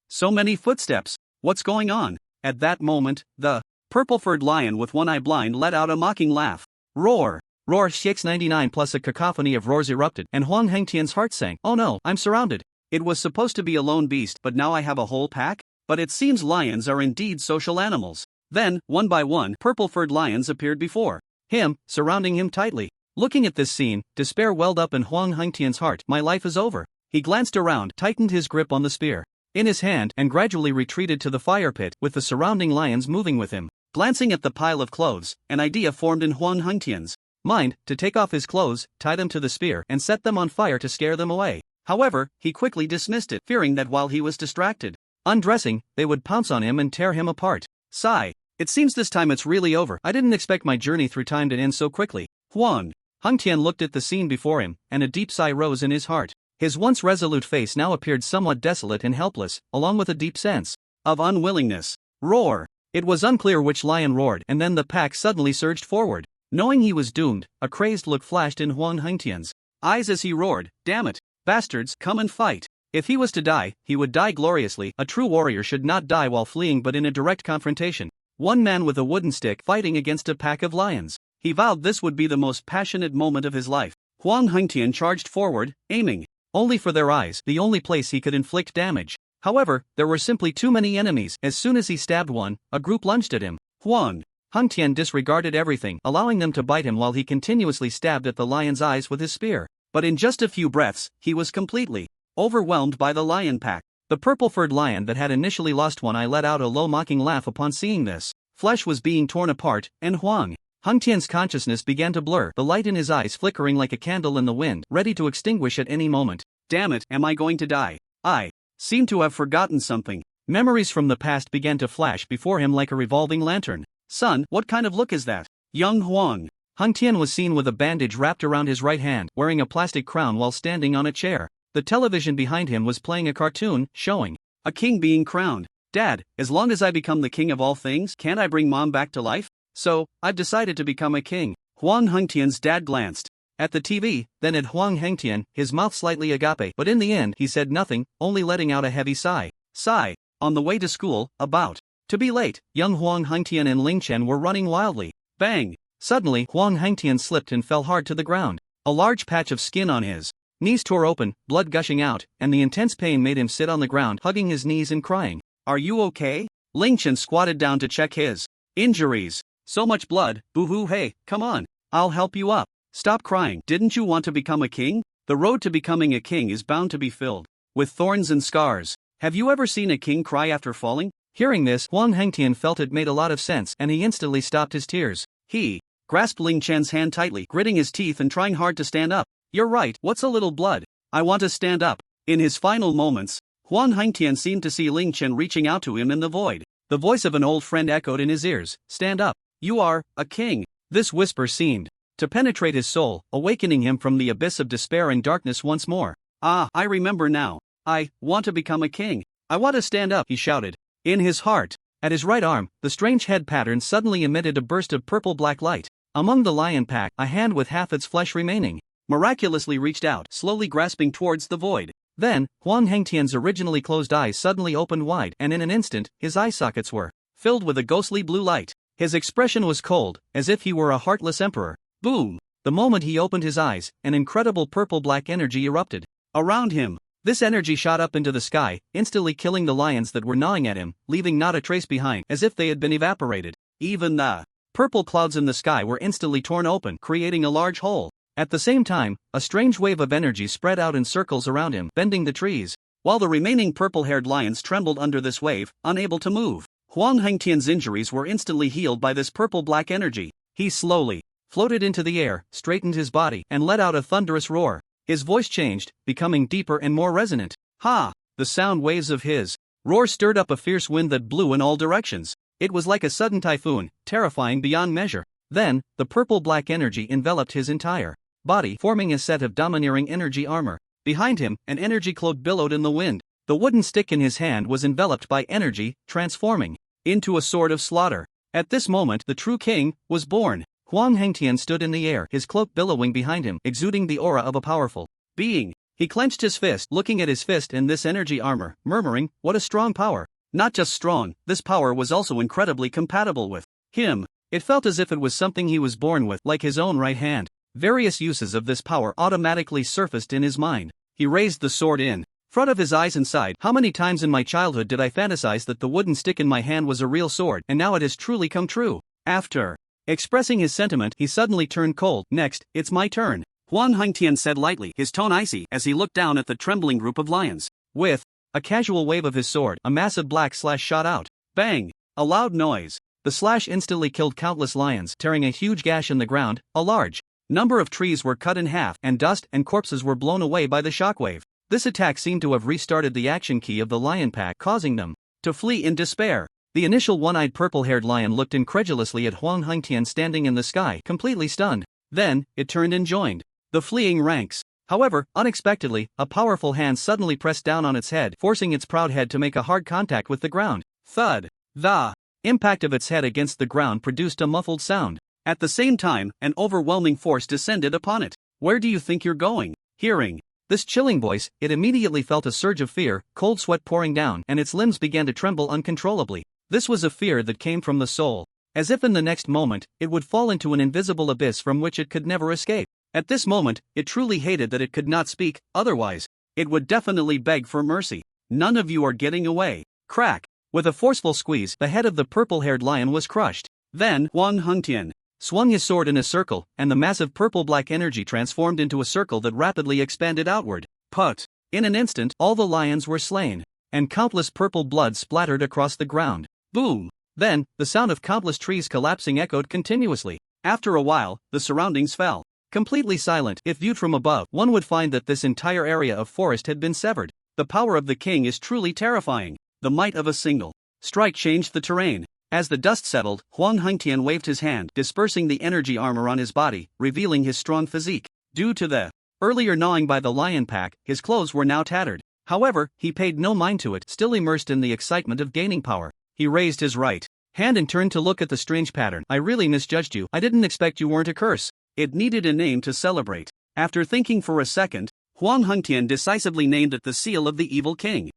So many footsteps. What's going on? At that moment, the purple-furred lion with one eye blind let out a mocking laugh. Roar! Roar! 699 plus a cacophony of roars erupted, and Huang Hengtian's heart sank. Oh no, I'm surrounded. It was supposed to be a lone beast, but now I have a whole pack? But it seems lions are indeed social animals. Then, one by one, purple-furred lions appeared before him, surrounding him tightly. Looking at this scene, despair welled up in Huang Hengtian's heart. My life is over. He glanced around, tightened his grip on the spear in his hand, and gradually retreated to the fire pit, with the surrounding lions moving with him. Glancing at the pile of clothes, an idea formed in Huang Hengtian's mind to take off his clothes, tie them to the spear, and set them on fire to scare them away. However, he quickly dismissed it, fearing that while he was distracted, undressing, they would pounce on him and tear him apart. Sigh. It seems this time it's really over. I didn't expect my journey through time to end so quickly. Huang Hengtian looked at the scene before him, and a deep sigh rose in his heart. His once resolute face now appeared somewhat desolate and helpless, along with a deep sense of unwillingness. Roar! It was unclear which lion roared, and then the pack suddenly surged forward. Knowing he was doomed, a crazed look flashed in Huang Hengtian's eyes as he roared, "Damn it, bastards, come and fight." If he was to die, he would die gloriously. A true warrior should not die while fleeing but in a direct confrontation. One man with a wooden stick fighting against a pack of lions. He vowed this would be the most passionate moment of his life. Huang Hengtian charged forward, aiming only for their eyes, the only place he could inflict damage. However, there were simply too many enemies. As soon as he stabbed one, a group lunged at him. Huang Hengtian disregarded everything, allowing them to bite him while he continuously stabbed at the lion's eyes with his spear. But in just a few breaths, he was completely overwhelmed by the lion pack. The purple-furred lion that had initially lost one eye let out a low mocking laugh upon seeing this. Flesh was being torn apart, and Huang Hengtian's consciousness began to blur, the light in his eyes flickering like a candle in the wind, ready to extinguish at any moment. Damn it, am I going to die? I seem to have forgotten something. Memories from the past began to flash before him like a revolving lantern. Son, what kind of look is that? Young Huang Hengtian was seen with a bandage wrapped around his right hand, wearing a plastic crown while standing on a chair. The television behind him was playing a cartoon, showing a king being crowned. Dad, as long as I become the king of all things, can't I bring Mom back to life? So, I've decided to become a king. Huang Hengtian's dad glanced at the TV, then at Huang Hengtian, his mouth slightly agape, but in the end he said nothing, only letting out a heavy sigh. Sigh. On the way to school, about to be late, young Huang Hengtian and Ling Chen were running wildly. Bang! Suddenly, Huang Hengtian slipped and fell hard to the ground. A large patch of skin on his knees tore open, blood gushing out, and the intense pain made him sit on the ground, hugging his knees and crying. Are you okay? Ling Chen squatted down to check his injuries. So much blood, boo-hoo. Hey, come on. I'll help you up. Stop crying. Didn't you want to become a king? The road to becoming a king is bound to be filled with thorns and scars. Have you ever seen a king cry after falling? Hearing this, Huang Hengtian felt it made a lot of sense, and he instantly stopped his tears. He grasped Ling Chen's hand tightly, gritting his teeth and trying hard to stand up. You're right, what's a little blood? I want to stand up. In his final moments, Huang Hengtian seemed to see Ling Chen reaching out to him in the void. The voice of an old friend echoed in his ears. Stand up. You are a king. This whisper seemed to penetrate his soul, awakening him from the abyss of despair and darkness once more. Ah, I remember now. I want to become a king. I want to stand up, he shouted. In his heart, at his right arm, the strange head pattern suddenly emitted a burst of purple-black light. Among the lion pack, a hand with half its flesh remaining miraculously reached out, slowly grasping towards the void. Then, Huang Hengtian's originally closed eyes suddenly opened wide, and in an instant, his eye sockets were filled with a ghostly blue light. His expression was cold, as if he were a heartless emperor. Boom! The moment he opened his eyes, an incredible purple-black energy erupted around him. This energy shot up into the sky, instantly killing the lions that were gnawing at him, leaving not a trace behind, as if they had been evaporated. Even the purple clouds in the sky were instantly torn open, creating a large hole. At the same time, a strange wave of energy spread out in circles around him, bending the trees, while the remaining purple-haired lions trembled under this wave, unable to move. Huang Hengtian's injuries were instantly healed by this purple-black energy. He slowly floated into the air, straightened his body, and let out a thunderous roar. His voice changed, becoming deeper and more resonant. Ha! The sound waves of his roar stirred up a fierce wind that blew in all directions. It was like a sudden typhoon, terrifying beyond measure. Then, the purple-black energy enveloped his entire body, forming a set of domineering energy armor. Behind him, an energy cloak billowed in the wind. The wooden stick in his hand was enveloped by energy, transforming into a sword of slaughter. At this moment, the true king was born. Huang Hengtian stood in the air, his cloak billowing behind him, exuding the aura of a powerful being. He clenched his fist, looking at his fist in this energy armor, murmuring, "What a strong power." Not just strong, this power was also incredibly compatible with him. It felt as if it was something he was born with, like his own right hand. Various uses of this power automatically surfaced in his mind. He raised the sword in front of his eyes and sighed. How many times in my childhood did I fantasize that the wooden stick in my hand was a real sword, and now it has truly come true. After expressing his sentiment, he suddenly turned cold. Next, it's my turn, Huang Hengtian said lightly, his tone icy, as he looked down at the trembling group of lions. With a casual wave of his sword, a massive black slash shot out. Bang! A loud noise. The slash instantly killed countless lions, tearing a huge gash in the ground. A large number of trees were cut in half, and dust and corpses were blown away by the shockwave. This attack seemed to have restarted the action key of the lion pack, causing them to flee in despair. The initial one-eyed purple-haired lion looked incredulously at Huang Hengtian standing in the sky, completely stunned. Then, it turned and joined the fleeing ranks. However, unexpectedly, a powerful hand suddenly pressed down on its head, forcing its proud head to make a hard contact with the ground. Thud! The impact of its head against the ground produced a muffled sound. At the same time, an overwhelming force descended upon it. Where do you think you're going? Hearing this chilling voice, it immediately felt a surge of fear, cold sweat pouring down, and its limbs began to tremble uncontrollably. This was a fear that came from the soul, as if in the next moment, it would fall into an invisible abyss from which it could never escape. At this moment, it truly hated that it could not speak, otherwise, it would definitely beg for mercy. None of you are getting away. Crack! With a forceful squeeze, the head of the purple-haired lion was crushed. Then, Huang Hengtian swung his sword in a circle, and the massive purple-black energy transformed into a circle that rapidly expanded outward. Put! In an instant, all the lions were slain, and countless purple blood splattered across the ground. Boom! Then, the sound of countless trees collapsing echoed continuously. After a while, the surroundings fell completely silent. If viewed from above, one would find that this entire area of forest had been severed. The power of the king is truly terrifying. The might of a single strike changed the terrain. As the dust settled, Huang Hengtian waved his hand, dispersing the energy armor on his body, revealing his strong physique. Due to the earlier gnawing by the lion pack, his clothes were now tattered. However, he paid no mind to it, still immersed in the excitement of gaining power. He raised his right hand and turned to look at the strange pattern. I really misjudged you. I didn't expect you weren't a curse. It needed a name to celebrate. After thinking for a second, Huang Hengtian decisively named it the Seal of the Evil King.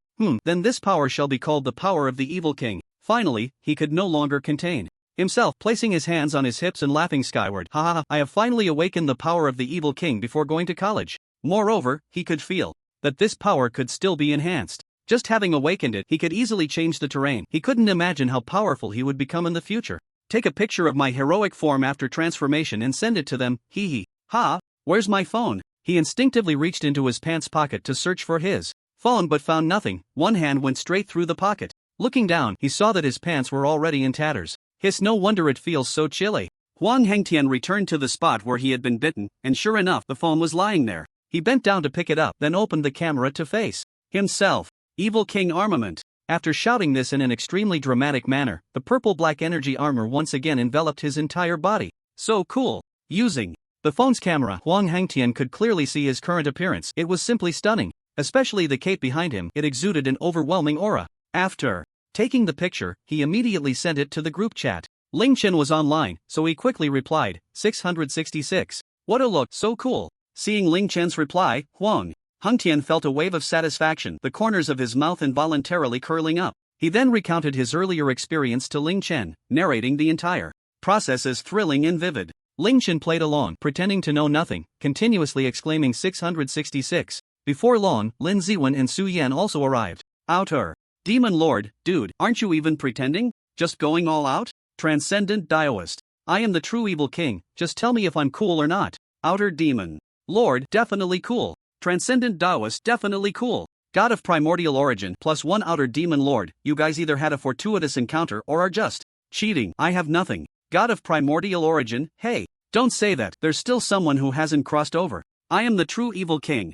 Then this power shall be called the Power of the Evil King. Finally, he could no longer contain himself, placing his hands on his hips and laughing skyward. Ha ha ha, I have finally awakened the power of the Evil King before going to college. Moreover, he could feel that this power could still be enhanced. Just having awakened it, he could easily change the terrain. He couldn't imagine how powerful he would become in the future. Take a picture of my heroic form after transformation and send it to them. Hee hee. Ha, where's my phone? He instinctively reached into his pants pocket to search for his phone but found nothing. One hand went straight through the pocket. Looking down, he saw that his pants were already in tatters. No wonder it feels so chilly. Huang Hengtian returned to the spot where he had been bitten, and sure enough, the phone was lying there. He bent down to pick it up, then opened the camera to face himself. Evil King Armament. After shouting this in an extremely dramatic manner, the purple-black energy armor once again enveloped his entire body. So cool. Using the phone's camera, Huang Hengtian could clearly see his current appearance. It was simply stunning. Especially the cape behind him, it exuded an overwhelming aura. After taking the picture, he immediately sent it to the group chat. Ling Chen was online, so he quickly replied, 666. What a look, so cool. Seeing Ling Chen's reply, Huang Hengtian felt a wave of satisfaction, the corners of his mouth involuntarily curling up. He then recounted his earlier experience to Ling Chen, narrating the entire process as thrilling and vivid. Ling Chen played along, pretending to know nothing, continuously exclaiming 666. Before long, Lin Ziwen and Su Yan also arrived. Outer. Demon Lord, dude, aren't you even pretending? Just going all out? Transcendent Daoist. I am the true evil king, just tell me if I'm cool or not. Outer Demon Lord, definitely cool. Transcendent Daoist, definitely cool. God of primordial origin plus one outer demon lord, you guys either had a fortuitous encounter or are just cheating. I have nothing. God of primordial origin, hey, don't say that, there's still someone who hasn't crossed over. I am the true evil king,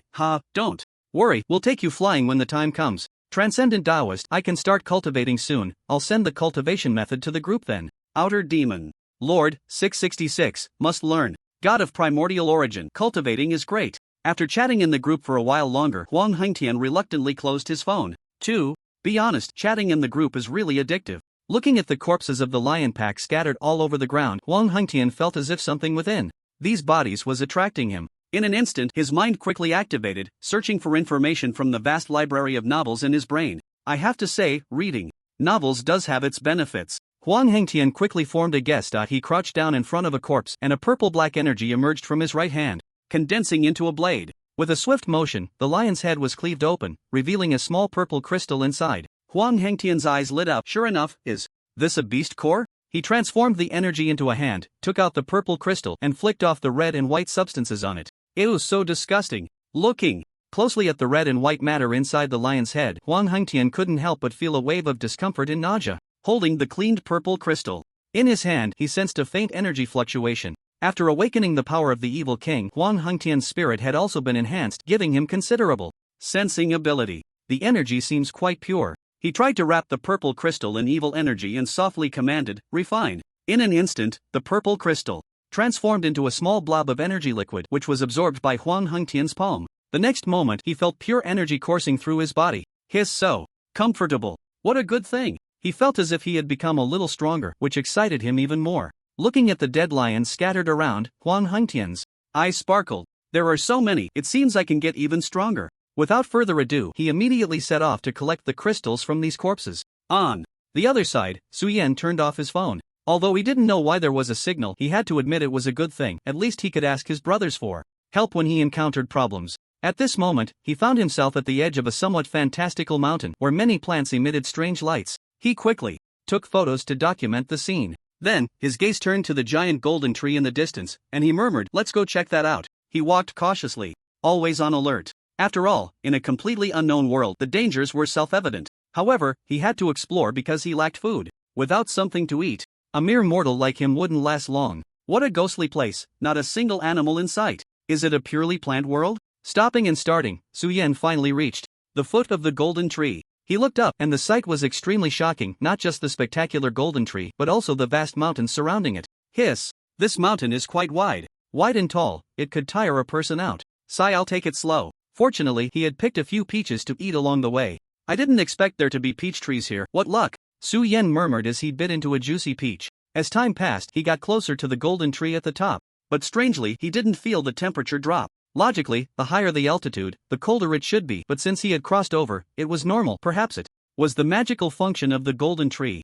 don't worry, we'll take you flying when the time comes. Transcendent Daoist, I can start cultivating soon, I'll send the cultivation method to the group then. Outer Demon Lord, 666, must learn. God of primordial origin, cultivating is great. After chatting in the group for a while longer, Huang Hengtian reluctantly closed his phone. To be honest, chatting in the group is really addictive. Looking at the corpses of the lion pack scattered all over the ground, Huang Hengtian felt as if something within these bodies was attracting him. In an instant, his mind quickly activated, searching for information from the vast library of novels in his brain. I have to say, reading novels does have its benefits. Huang Hengtian quickly formed a guess. He crouched down in front of a corpse, and a purple-black energy emerged from his right hand, condensing into a blade. With a swift motion, the lion's head was cleaved open, revealing a small purple crystal inside. Huang Hengtian's eyes lit up. Sure enough, is this a beast core? He transformed the energy into a hand, took out the purple crystal, and flicked off the red and white substances on it. It was so disgusting. Looking closely at the red and white matter inside the lion's head, Huang Hengtian couldn't help but feel a wave of discomfort and nausea. Holding the cleaned purple crystal in his hand, he sensed a faint energy fluctuation. After awakening the power of the evil king, Huang Hengtian's spirit had also been enhanced, giving him considerable sensing ability. The energy seems quite pure. He tried to wrap the purple crystal in evil energy and softly commanded, refine. In an instant, the purple crystal transformed into a small blob of energy liquid which was absorbed by Huang Hengtian's palm. The next moment, he felt pure energy coursing through his body. His so comfortable. What a good thing. He felt as if he had become a little stronger, which excited him even more. Looking at the dead lions scattered around, Huang Hengtian's eyes sparkled. There are so many, it seems I can get even stronger. Without further ado, he immediately set off to collect the crystals from these corpses. On the other side, Su Yan turned off his phone. Although he didn't know why there was a signal, he had to admit it was a good thing. At least he could ask his brothers for help when he encountered problems. At this moment, he found himself at the edge of a somewhat fantastical mountain where many plants emitted strange lights. He quickly took photos to document the scene. Then, his gaze turned to the giant golden tree in the distance, and he murmured, "Let's go check that out." He walked cautiously, always on alert. After all, in a completely unknown world, the dangers were self-evident. However, he had to explore because he lacked food. Without something to eat, a mere mortal like him wouldn't last long. What a ghostly place, not a single animal in sight. Is it a purely plant world? Stopping and starting, Su Yan finally reached the foot of the golden tree. He looked up, and the sight was extremely shocking, not just the spectacular golden tree, but also the vast mountains surrounding it. Hiss! This mountain is quite wide and tall, it could tire a person out. Sigh, I'll take it slow. Fortunately, he had picked a few peaches to eat along the way. I didn't expect there to be peach trees here, what luck! Su Yan murmured as he bit into a juicy peach. As time passed, he got closer to the golden tree at the top. But strangely, he didn't feel the temperature drop. Logically, the higher the altitude, the colder it should be, but since he had crossed over, it was normal. Perhaps it was the magical function of the golden tree.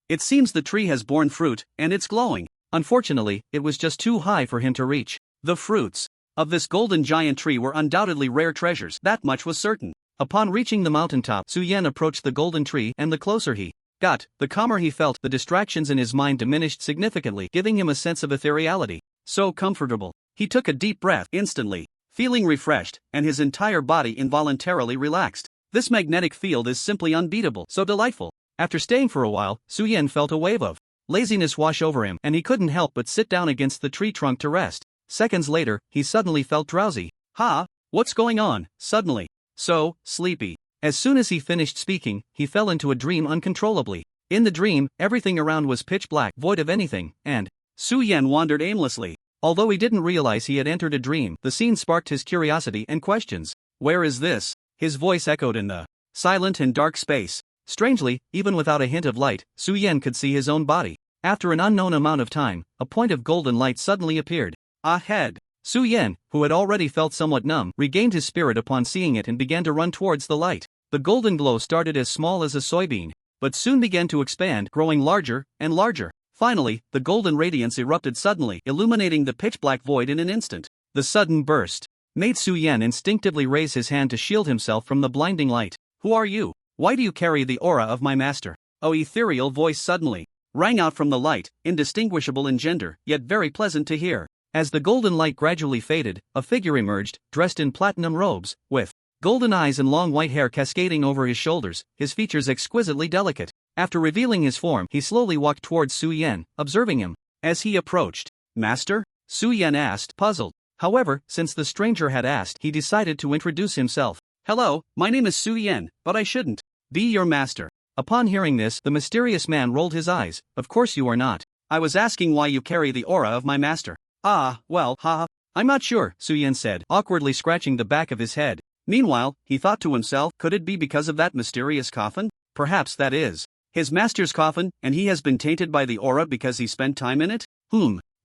It seems the tree has borne fruit, and it's glowing. Unfortunately, it was just too high for him to reach. The fruits of this golden giant tree were undoubtedly rare treasures, that much was certain. Upon reaching the mountaintop, Su Yan approached the golden tree, and the closer he got, the calmer he felt. The distractions in his mind diminished significantly, giving him a sense of ethereality. So comfortable. He took a deep breath, instantly feeling refreshed, and his entire body involuntarily relaxed. This magnetic field is simply unbeatable, so delightful. After staying for a while, Su Yan felt a wave of laziness wash over him, and he couldn't help but sit down against the tree trunk to rest. Seconds later, he suddenly felt drowsy. What's going on? Suddenly so sleepy. As soon as he finished speaking, he fell into a dream uncontrollably. In the dream, everything around was pitch black, void of anything, and Su Yan wandered aimlessly. Although he didn't realize he had entered a dream, the scene sparked his curiosity and questions. Where is this? His voice echoed in the silent and dark space. Strangely, even without a hint of light, Su Yan could see his own body. After an unknown amount of time, a point of golden light suddenly appeared ahead. Su Yan, who had already felt somewhat numb, regained his spirit upon seeing it and began to run towards the light. The golden glow started as small as a soybean, but soon began to expand, growing larger and larger. Finally, the golden radiance erupted suddenly, illuminating the pitch-black void in an instant. The sudden burst made Su Yan instinctively raise his hand to shield himself from the blinding light. Who are you? Why do you carry the aura of my master? An ethereal voice suddenly rang out from the light, indistinguishable in gender, yet very pleasant to hear. As the golden light gradually faded, a figure emerged, dressed in platinum robes, with golden eyes and long white hair cascading over his shoulders, his features exquisitely delicate. After revealing his form, he slowly walked towards Su Yan, observing him. As he approached, "Master?" Su Yan asked, puzzled. However, since the stranger had asked, he decided to introduce himself. "Hello, my name is Su Yan, but I shouldn't be your master." Upon hearing this, the mysterious man rolled his eyes. "Of course you are not. I was asking why you carry the aura of my master." "Ah, well, haha. I'm not sure," Su Yan said, awkwardly scratching the back of his head. Meanwhile, he thought to himself, could it be because of that mysterious coffin? Perhaps that is his master's coffin, and he has been tainted by the aura because he spent time in it?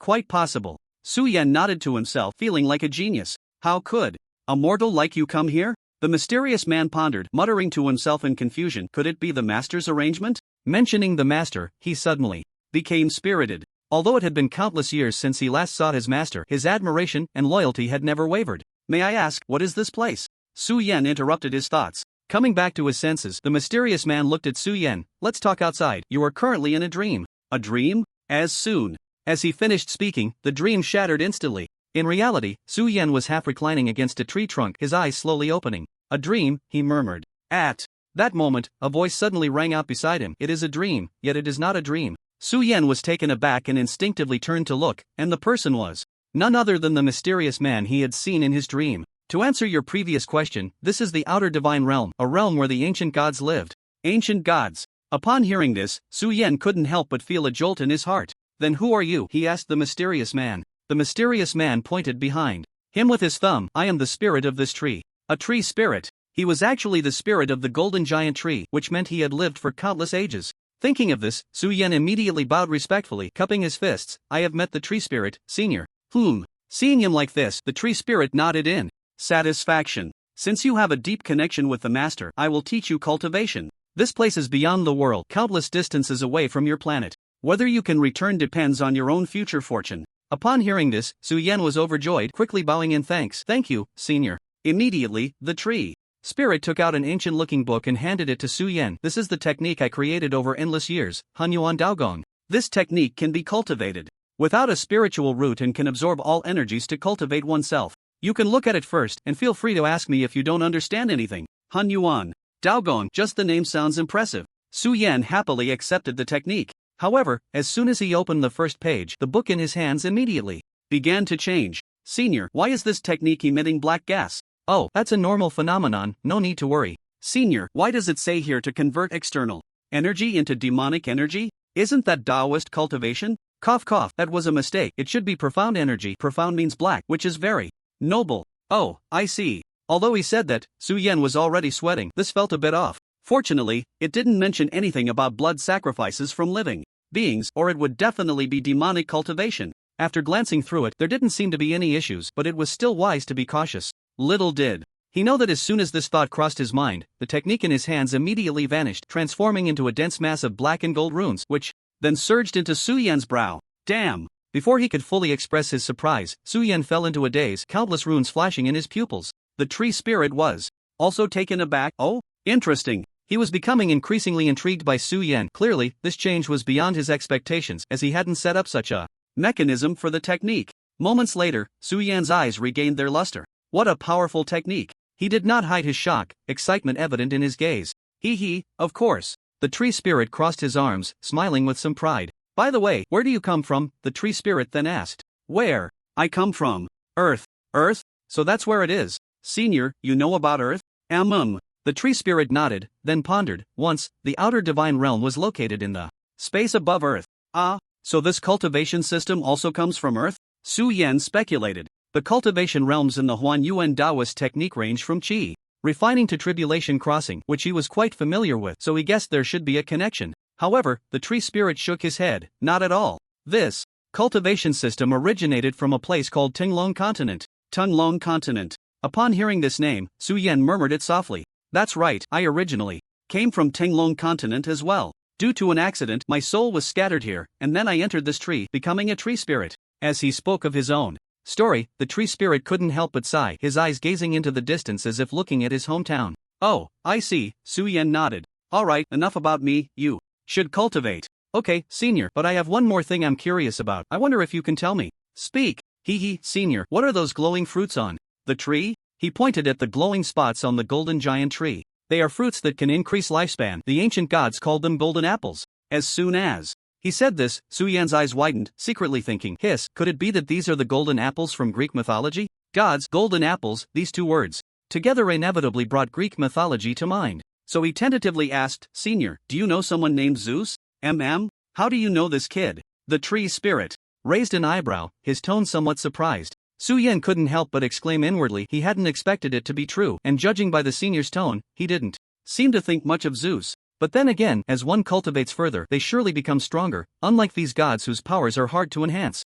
Quite possible. Su Yan nodded to himself, feeling like a genius. How could a mortal like you come here? The mysterious man pondered, muttering to himself in confusion. Could it be the master's arrangement? Mentioning the master, he suddenly became spirited. Although it had been countless years since he last saw his master, his admiration and loyalty had never wavered. "May I ask, what is this place?" Su Yan interrupted his thoughts. Coming back to his senses, the mysterious man looked at Su Yan. "Let's talk outside. You are currently in a dream." "A dream?" As soon as he finished speaking, the dream shattered instantly. In reality, Su Yan was half reclining against a tree trunk, his eyes slowly opening. "A dream," he murmured. At that moment, a voice suddenly rang out beside him. "It is a dream, yet it is not a dream." Su Yan was taken aback and instinctively turned to look, and the person was none other than the mysterious man he had seen in his dream. "To answer your previous question, this is the outer divine realm, a realm where the ancient gods lived." Ancient gods. Upon hearing this, Su Yan couldn't help but feel a jolt in his heart. "Then who are you?" he asked the mysterious man. The mysterious man pointed behind him with his thumb. "I am the spirit of this tree." A tree spirit. He was actually the spirit of the golden giant tree, which meant he had lived for countless ages. Thinking of this, Su Yan immediately bowed respectfully, cupping his fists. "I have met the tree spirit, senior." Seeing him like this, the tree spirit nodded in satisfaction. "Since you have a deep connection with the master, I will teach you cultivation. This place is beyond the world, countless distances away from your planet. Whether you can return depends on your own future fortune." Upon hearing this, Su Yan was overjoyed, quickly bowing in thanks. "Thank you, senior." Immediately, the tree spirit took out an ancient-looking book and handed it to Su Yan. "This is the technique I created over endless years, Hunyuan Daogong. This technique can be cultivated without a spiritual root and can absorb all energies to cultivate oneself. You can look at it first, and feel free to ask me if you don't understand anything." Hunyuan Daogong, just the name sounds impressive. Su Yan happily accepted the technique. However, as soon as he opened the first page, the book in his hands immediately began to change. "Senior, why is this technique emitting black gas?" "Oh, that's a normal phenomenon, no need to worry." "Senior, why does it say here to convert external energy into demonic energy? Isn't that Taoist cultivation?" Cough cough, that was a mistake. It should be profound energy. Profound means black, which is very noble. "Oh, I see." Although he said that, Su Yan was already sweating. This felt a bit off. Fortunately, it didn't mention anything about blood sacrifices from living beings, or it would definitely be demonic cultivation. After glancing through it, there didn't seem to be any issues, but it was still wise to be cautious. Little did he know that as soon as this thought crossed his mind, the technique in his hands immediately vanished, transforming into a dense mass of black and gold runes, which then surged into Su Yan's brow. Damn! Before he could fully express his surprise, Su Yan fell into a daze, countless runes flashing in his pupils. The tree spirit was also taken aback. "Oh, interesting." He was becoming increasingly intrigued by Su Yan. Clearly, this change was beyond his expectations, as he hadn't set up such a mechanism for the technique. Moments later, Su Yan's eyes regained their luster. What a powerful technique! He did not hide his shock, excitement evident in his gaze. Of course. The tree spirit crossed his arms, smiling with some pride. "By the way, where do you come from?" the tree spirit then asked. "Where? I come from Earth." "Earth? So that's where it is." "Senior, you know about Earth?" The tree spirit nodded, then pondered. "Once, the outer divine realm was located in the space above Earth." "Ah, so this cultivation system also comes from Earth?" Su Yan speculated. The cultivation realms in the Huanyuan Taoist technique range from Qi refining to tribulation crossing, which he was quite familiar with, so he guessed there should be a connection. However, the tree spirit shook his head. "Not at all. This cultivation system originated from a place called Tinglong Continent." Tinglong Continent. Upon hearing this name, Su Yan murmured it softly. "That's right, I originally came from Tinglong Continent as well." Due to an accident, my soul was scattered here, and then I entered this tree, becoming a tree spirit. As he spoke of his own story, the tree spirit couldn't help but sigh, his eyes gazing into the distance as if looking at his hometown. Oh, I see, Su Yan nodded. Alright, enough about me, you should cultivate. Okay, senior, but I have one more thing I'm curious about. I wonder if you can tell me. Speak. Hee, senior, what are those glowing fruits on the tree? He pointed at the glowing spots on the golden giant tree. They are fruits that can increase lifespan. The ancient gods called them golden apples. As soon as he said this, Su Yan's eyes widened, secretly thinking, could it be that these are the golden apples from Greek mythology? Gods, golden apples, these two words together inevitably brought Greek mythology to mind. So he tentatively asked, Senior, do you know someone named Zeus? How do you know this kid? The tree spirit raised an eyebrow, his tone somewhat surprised. Su Yan couldn't help but exclaim inwardly he hadn't expected it to be true, and judging by the senior's tone, he didn't seem to think much of Zeus. But then again, as one cultivates further, they surely become stronger, unlike these gods whose powers are hard to enhance.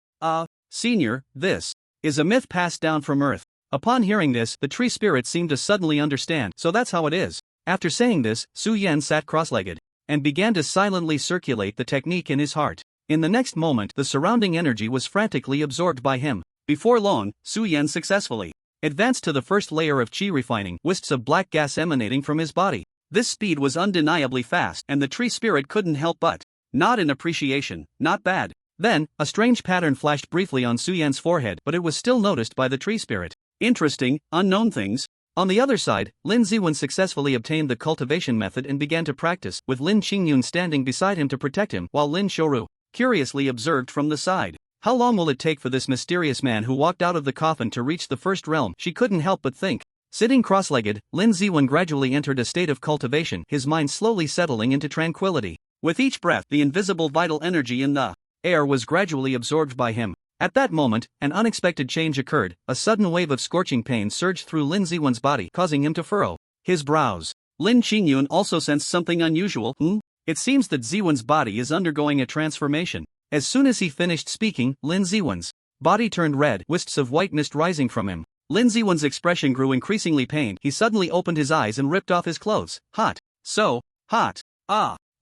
Senior, this is a myth passed down from Earth. Upon hearing this, the tree spirit seemed to suddenly understand, so that's how it is. After saying this, Su Yan sat cross-legged and began to silently circulate the technique in his heart. In the next moment, the surrounding energy was frantically absorbed by him. Before long, Su Yan successfully advanced to the first layer of qi refining, wisps of black gas emanating from his body. This speed was undeniably fast, and the tree spirit couldn't help but nod in appreciation. Not bad. Then, a strange pattern flashed briefly on Su Yan's forehead, but it was still noticed by the tree spirit. Interesting, unknown things. On the other side, Lin Ziwen successfully obtained the cultivation method and began to practice, with Lin Qingyun standing beside him to protect him, while Lin Xiaoru curiously observed from the side. How long will it take for this mysterious man who walked out of the coffin to reach the first realm? She couldn't help but think. Sitting cross-legged, Lin Ziwen gradually entered a state of cultivation, his mind slowly settling into tranquility. With each breath, the invisible vital energy in the air was gradually absorbed by him. At that moment, an unexpected change occurred. A sudden wave of scorching pain surged through Lin Ziwen's body, causing him to furrow his brows. Lin Qingyun also sensed something unusual. It seems that Ziwen's body is undergoing a transformation. As soon as he finished speaking, Lin Ziwen's body turned red, wisps of white mist rising from him. Lin Ziwen's expression grew increasingly pained. He suddenly opened his eyes and ripped off his clothes. Hot. So hot.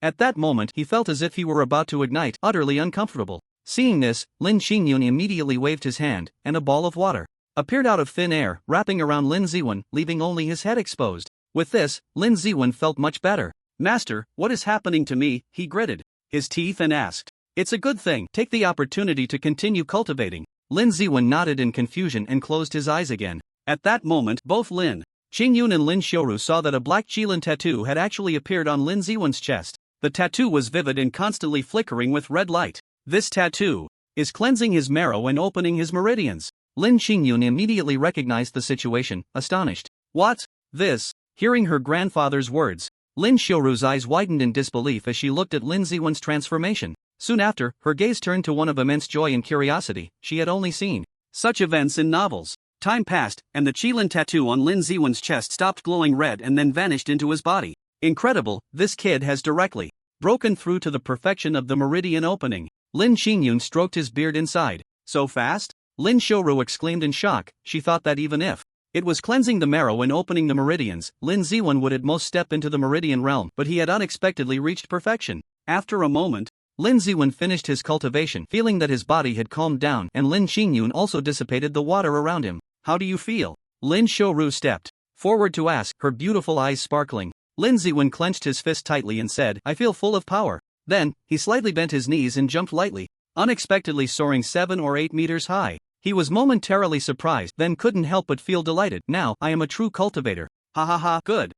At that moment, he felt as if he were about to ignite, utterly uncomfortable. Seeing this, Lin Qingyun immediately waved his hand, and a ball of water appeared out of thin air, wrapping around Lin Ziwen, leaving only his head exposed. With this, Lin Ziwen felt much better. Master, what is happening to me? He gritted his teeth and asked. It's a good thing. Take the opportunity to continue cultivating. Lin Ziwen nodded in confusion and closed his eyes again. At that moment, both Lin Qingyun and Lin Xiaoru saw that a black qilin tattoo had actually appeared on Lin Ziwen's chest. The tattoo was vivid and constantly flickering with red light. This tattoo is cleansing his marrow and opening his meridians. Lin Qingyun immediately recognized the situation, astonished. What? This? Hearing her grandfather's words, Lin Xiaoru's eyes widened in disbelief as she looked at Lin Ziwen's transformation. Soon after, her gaze turned to one of immense joy and curiosity. She had only seen such events in novels. Time passed, and the qilin tattoo on Lin Ziwen's chest stopped glowing red and then vanished into his body. Incredible, this kid has directly broken through to the perfection of the meridian opening. Lin Qingyun stroked his beard inside. So fast? Lin Xiaoru exclaimed in shock. She thought that even if it was cleansing the marrow and opening the meridians, Lin Ziwen would at most step into the meridian realm, but he had unexpectedly reached perfection. After a moment, Lin Ziwen finished his cultivation, feeling that his body had calmed down, and Lin Qingyun also dissipated the water around him. How do you feel? Lin Xiaoru stepped forward to ask, her beautiful eyes sparkling. Lin Ziwen clenched his fist tightly and said, I feel full of power. Then, he slightly bent his knees and jumped lightly, unexpectedly soaring 7 or 8 meters high. He was momentarily surprised, then couldn't help but feel delighted. Now, I am a true cultivator. Ha ha ha, good.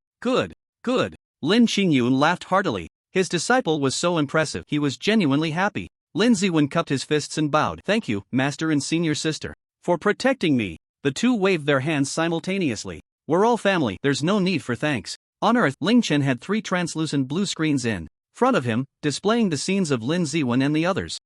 Lin Qingyun laughed heartily. His disciple was so impressive, he was genuinely happy. Lin Ziwen cupped his fists and bowed. Thank you, master and senior sister, for protecting me. The two waved their hands simultaneously. We're all family, there's no need for thanks. On Earth, Ling Chen had 3 translucent blue screens in front of him, displaying the scenes of Lin Ziwen and the others.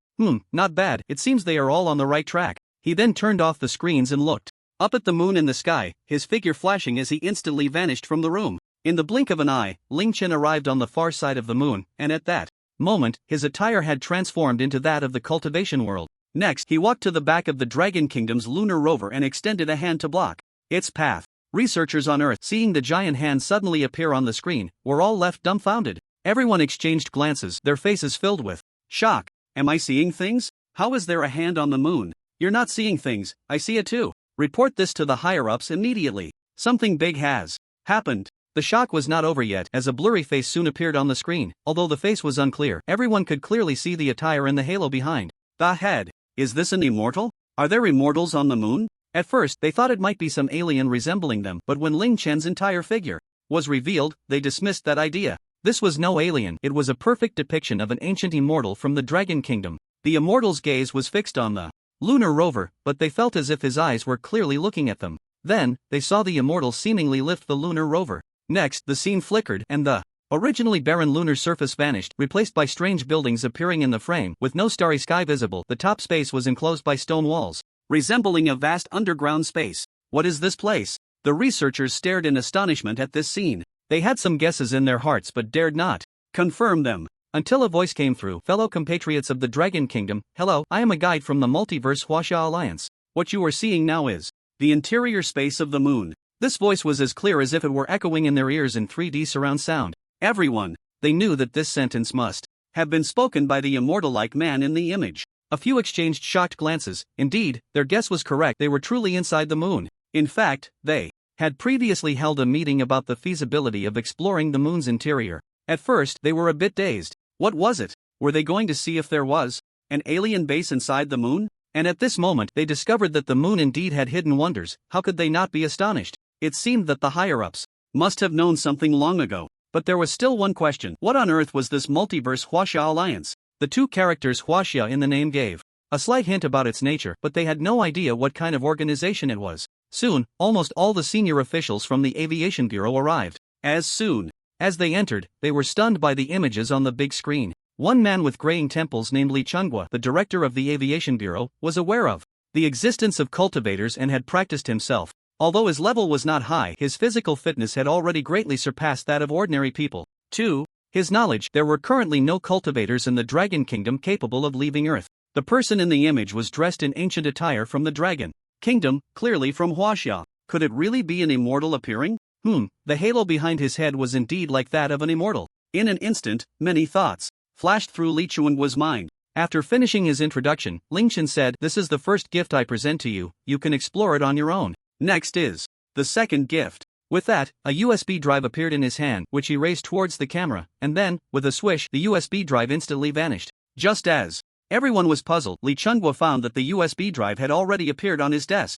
Not bad, it seems they are all on the right track. He then turned off the screens and looked up at the moon in the sky, his figure flashing as he instantly vanished from the room. In the blink of an eye, Ling Chen arrived on the far side of the moon, and at that moment, his attire had transformed into that of the cultivation world. Next, he walked to the back of the Dragon Kingdom's lunar rover and extended a hand to block its path. Researchers on Earth, seeing the giant hand suddenly appear on the screen, were all left dumbfounded. Everyone exchanged glances, their faces filled with shock. Am I seeing things? How is there a hand on the moon? You're not seeing things, I see it too. Report this to the higher-ups immediately. Something big has happened. The shock was not over yet, as a blurry face soon appeared on the screen. Although the face was unclear, everyone could clearly see the attire and the halo behind the head. Is this an immortal? Are there immortals on the moon? At first, they thought it might be some alien resembling them, but when Ling Chen's entire figure was revealed, they dismissed that idea. This was no alien, it was a perfect depiction of an ancient immortal from the Dragon Kingdom. The immortal's gaze was fixed on the lunar rover, but they felt as if his eyes were clearly looking at them. Then, they saw the immortal seemingly lift the lunar rover. Next, the scene flickered, and the originally barren lunar surface vanished, replaced by strange buildings appearing in the frame. With no starry sky visible, the top space was enclosed by stone walls, resembling a vast underground space. What is this place? The researchers stared in astonishment at this scene. They had some guesses in their hearts but dared not confirm them. Until a voice came through. Fellow compatriots of the Dragon Kingdom, hello, I am a guide from the Multiverse Huaxia Alliance. What you are seeing now is the interior space of the moon. This voice was as clear as if it were echoing in their ears in 3D surround sound. Everyone, they knew that this sentence must have been spoken by the immortal-like man in the image. A few exchanged shocked glances. Indeed, their guess was correct, they were truly inside the moon. In fact, they had previously held a meeting about the feasibility of exploring the moon's interior. At first, they were a bit dazed. What was it? Were they going to see if there was an alien base inside the moon? And at this moment, they discovered that the moon indeed had hidden wonders. How could they not be astonished? It seemed that the higher-ups must have known something long ago. But there was still one question. What on earth was this Multiverse Huaxia Alliance? The two characters Huaxia in the name gave a slight hint about its nature, but they had no idea what kind of organization it was. Soon, almost all the senior officials from the Aviation Bureau arrived. As soon as they entered, they were stunned by the images on the big screen. One man with graying temples named Lee Chunghua, the director of the Aviation Bureau, was aware of the existence of cultivators and had practiced himself. Although his level was not high, his physical fitness had already greatly surpassed that of ordinary people. To his knowledge, there were currently no cultivators in the Dragon Kingdom capable of leaving Earth. The person in the image was dressed in ancient attire from the Dragon Kingdom, clearly from Huaxia. Could it really be an immortal appearing? The halo behind his head was indeed like that of an immortal. In an instant, many thoughts flashed through Lee Chuan's mind. After finishing his introduction, Ling Chen said, "This is the first gift I present to you, you can explore it on your own. Next is the second gift." With that, a USB drive appeared in his hand, which he raised towards the camera, and then, with a swish, the USB drive instantly vanished. Just as everyone was puzzled, Lee Chunghua found that the USB drive had already appeared on his desk.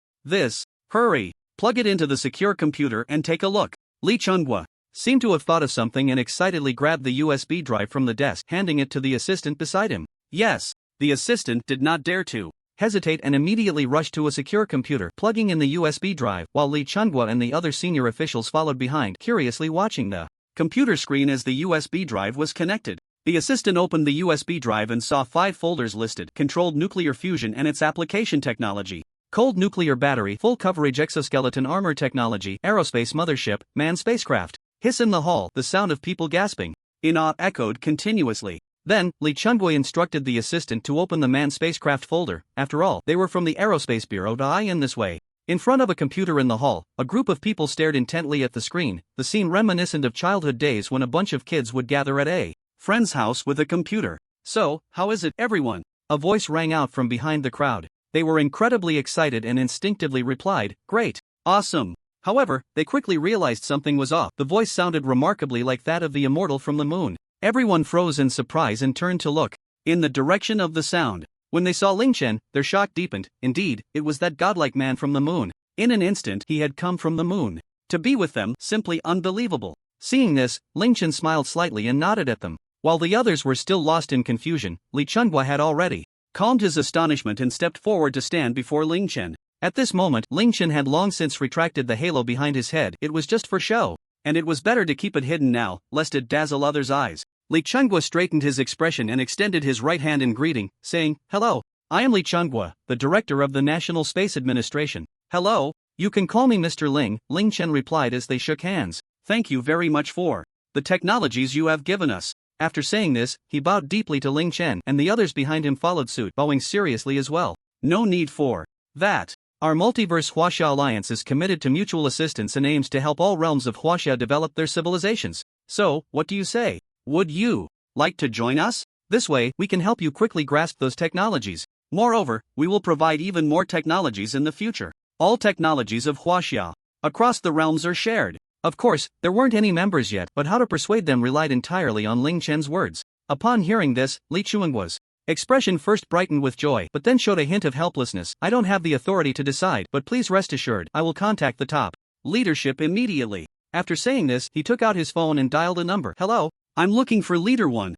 Hurry, plug it into the secure computer and take a look. Lee Chunghua seemed to have thought of something and excitedly grabbed the USB drive from the desk, handing it to the assistant beside him. Yes, the assistant did not dare to hesitate and immediately rushed to a secure computer, plugging in the USB drive, while Lee Chunghua and the other senior officials followed behind, curiously watching the computer screen as the USB drive was connected. The assistant opened the USB drive and saw 5 folders listed: controlled nuclear fusion and its application technology, cold nuclear battery, full coverage exoskeleton armor technology, aerospace mothership, manned spacecraft. Hiss in the hall, the sound of people gasping in awe echoed continuously. Then, Lee Chunghua instructed the assistant to open the manned spacecraft folder. After all, they were from the Aerospace Bureau. In this way. In front of a computer in the hall, a group of people stared intently at the screen, the scene reminiscent of childhood days when a bunch of kids would gather at a friend's house with a computer. "So, how is it, everyone?" a voice rang out from behind the crowd. They were incredibly excited and instinctively replied, "Great, awesome." However, they quickly realized something was off. The voice sounded remarkably like that of the immortal from the moon. Everyone froze in surprise and turned to look in the direction of the sound. When they saw Ling Chen, their shock deepened. Indeed, it was that godlike man from the moon. In an instant, he had come from the moon to be with them. Simply unbelievable. Seeing this, Ling Chen smiled slightly and nodded at them. While the others were still lost in confusion, Lee Chunghua had already calmed his astonishment and stepped forward to stand before Ling Chen. At this moment, Ling Chen had long since retracted the halo behind his head. It was just for show, and it was better to keep it hidden now, lest it dazzle others' eyes. Lee Chunghua straightened his expression and extended his right hand in greeting, saying, "Hello, I am Lee Chunghua, the director of the National Space Administration." "Hello, you can call me Mr. Ling," Ling Chen replied as they shook hands. "Thank you very much for the technologies you have given us." After saying this, he bowed deeply to Ling Chen, and the others behind him followed suit, bowing seriously as well. "No need for that. Our Multiverse Huaxia Alliance is committed to mutual assistance and aims to help all realms of Huaxia develop their civilizations. So, what do you say? Would you like to join us? This way, we can help you quickly grasp those technologies. Moreover, we will provide even more technologies in the future. All technologies of Huaxia across the realms are shared. Of course, there weren't any members yet, but how to persuade them relied entirely on Ling Chen's words. Upon hearing this, Li Chuanguo's expression first brightened with joy, but then showed a hint of helplessness. I don't have the authority to decide, but please rest assured, I will contact the top leadership immediately. After saying this, he took out his phone and dialed a number. Hello, I'm looking for Leader 1.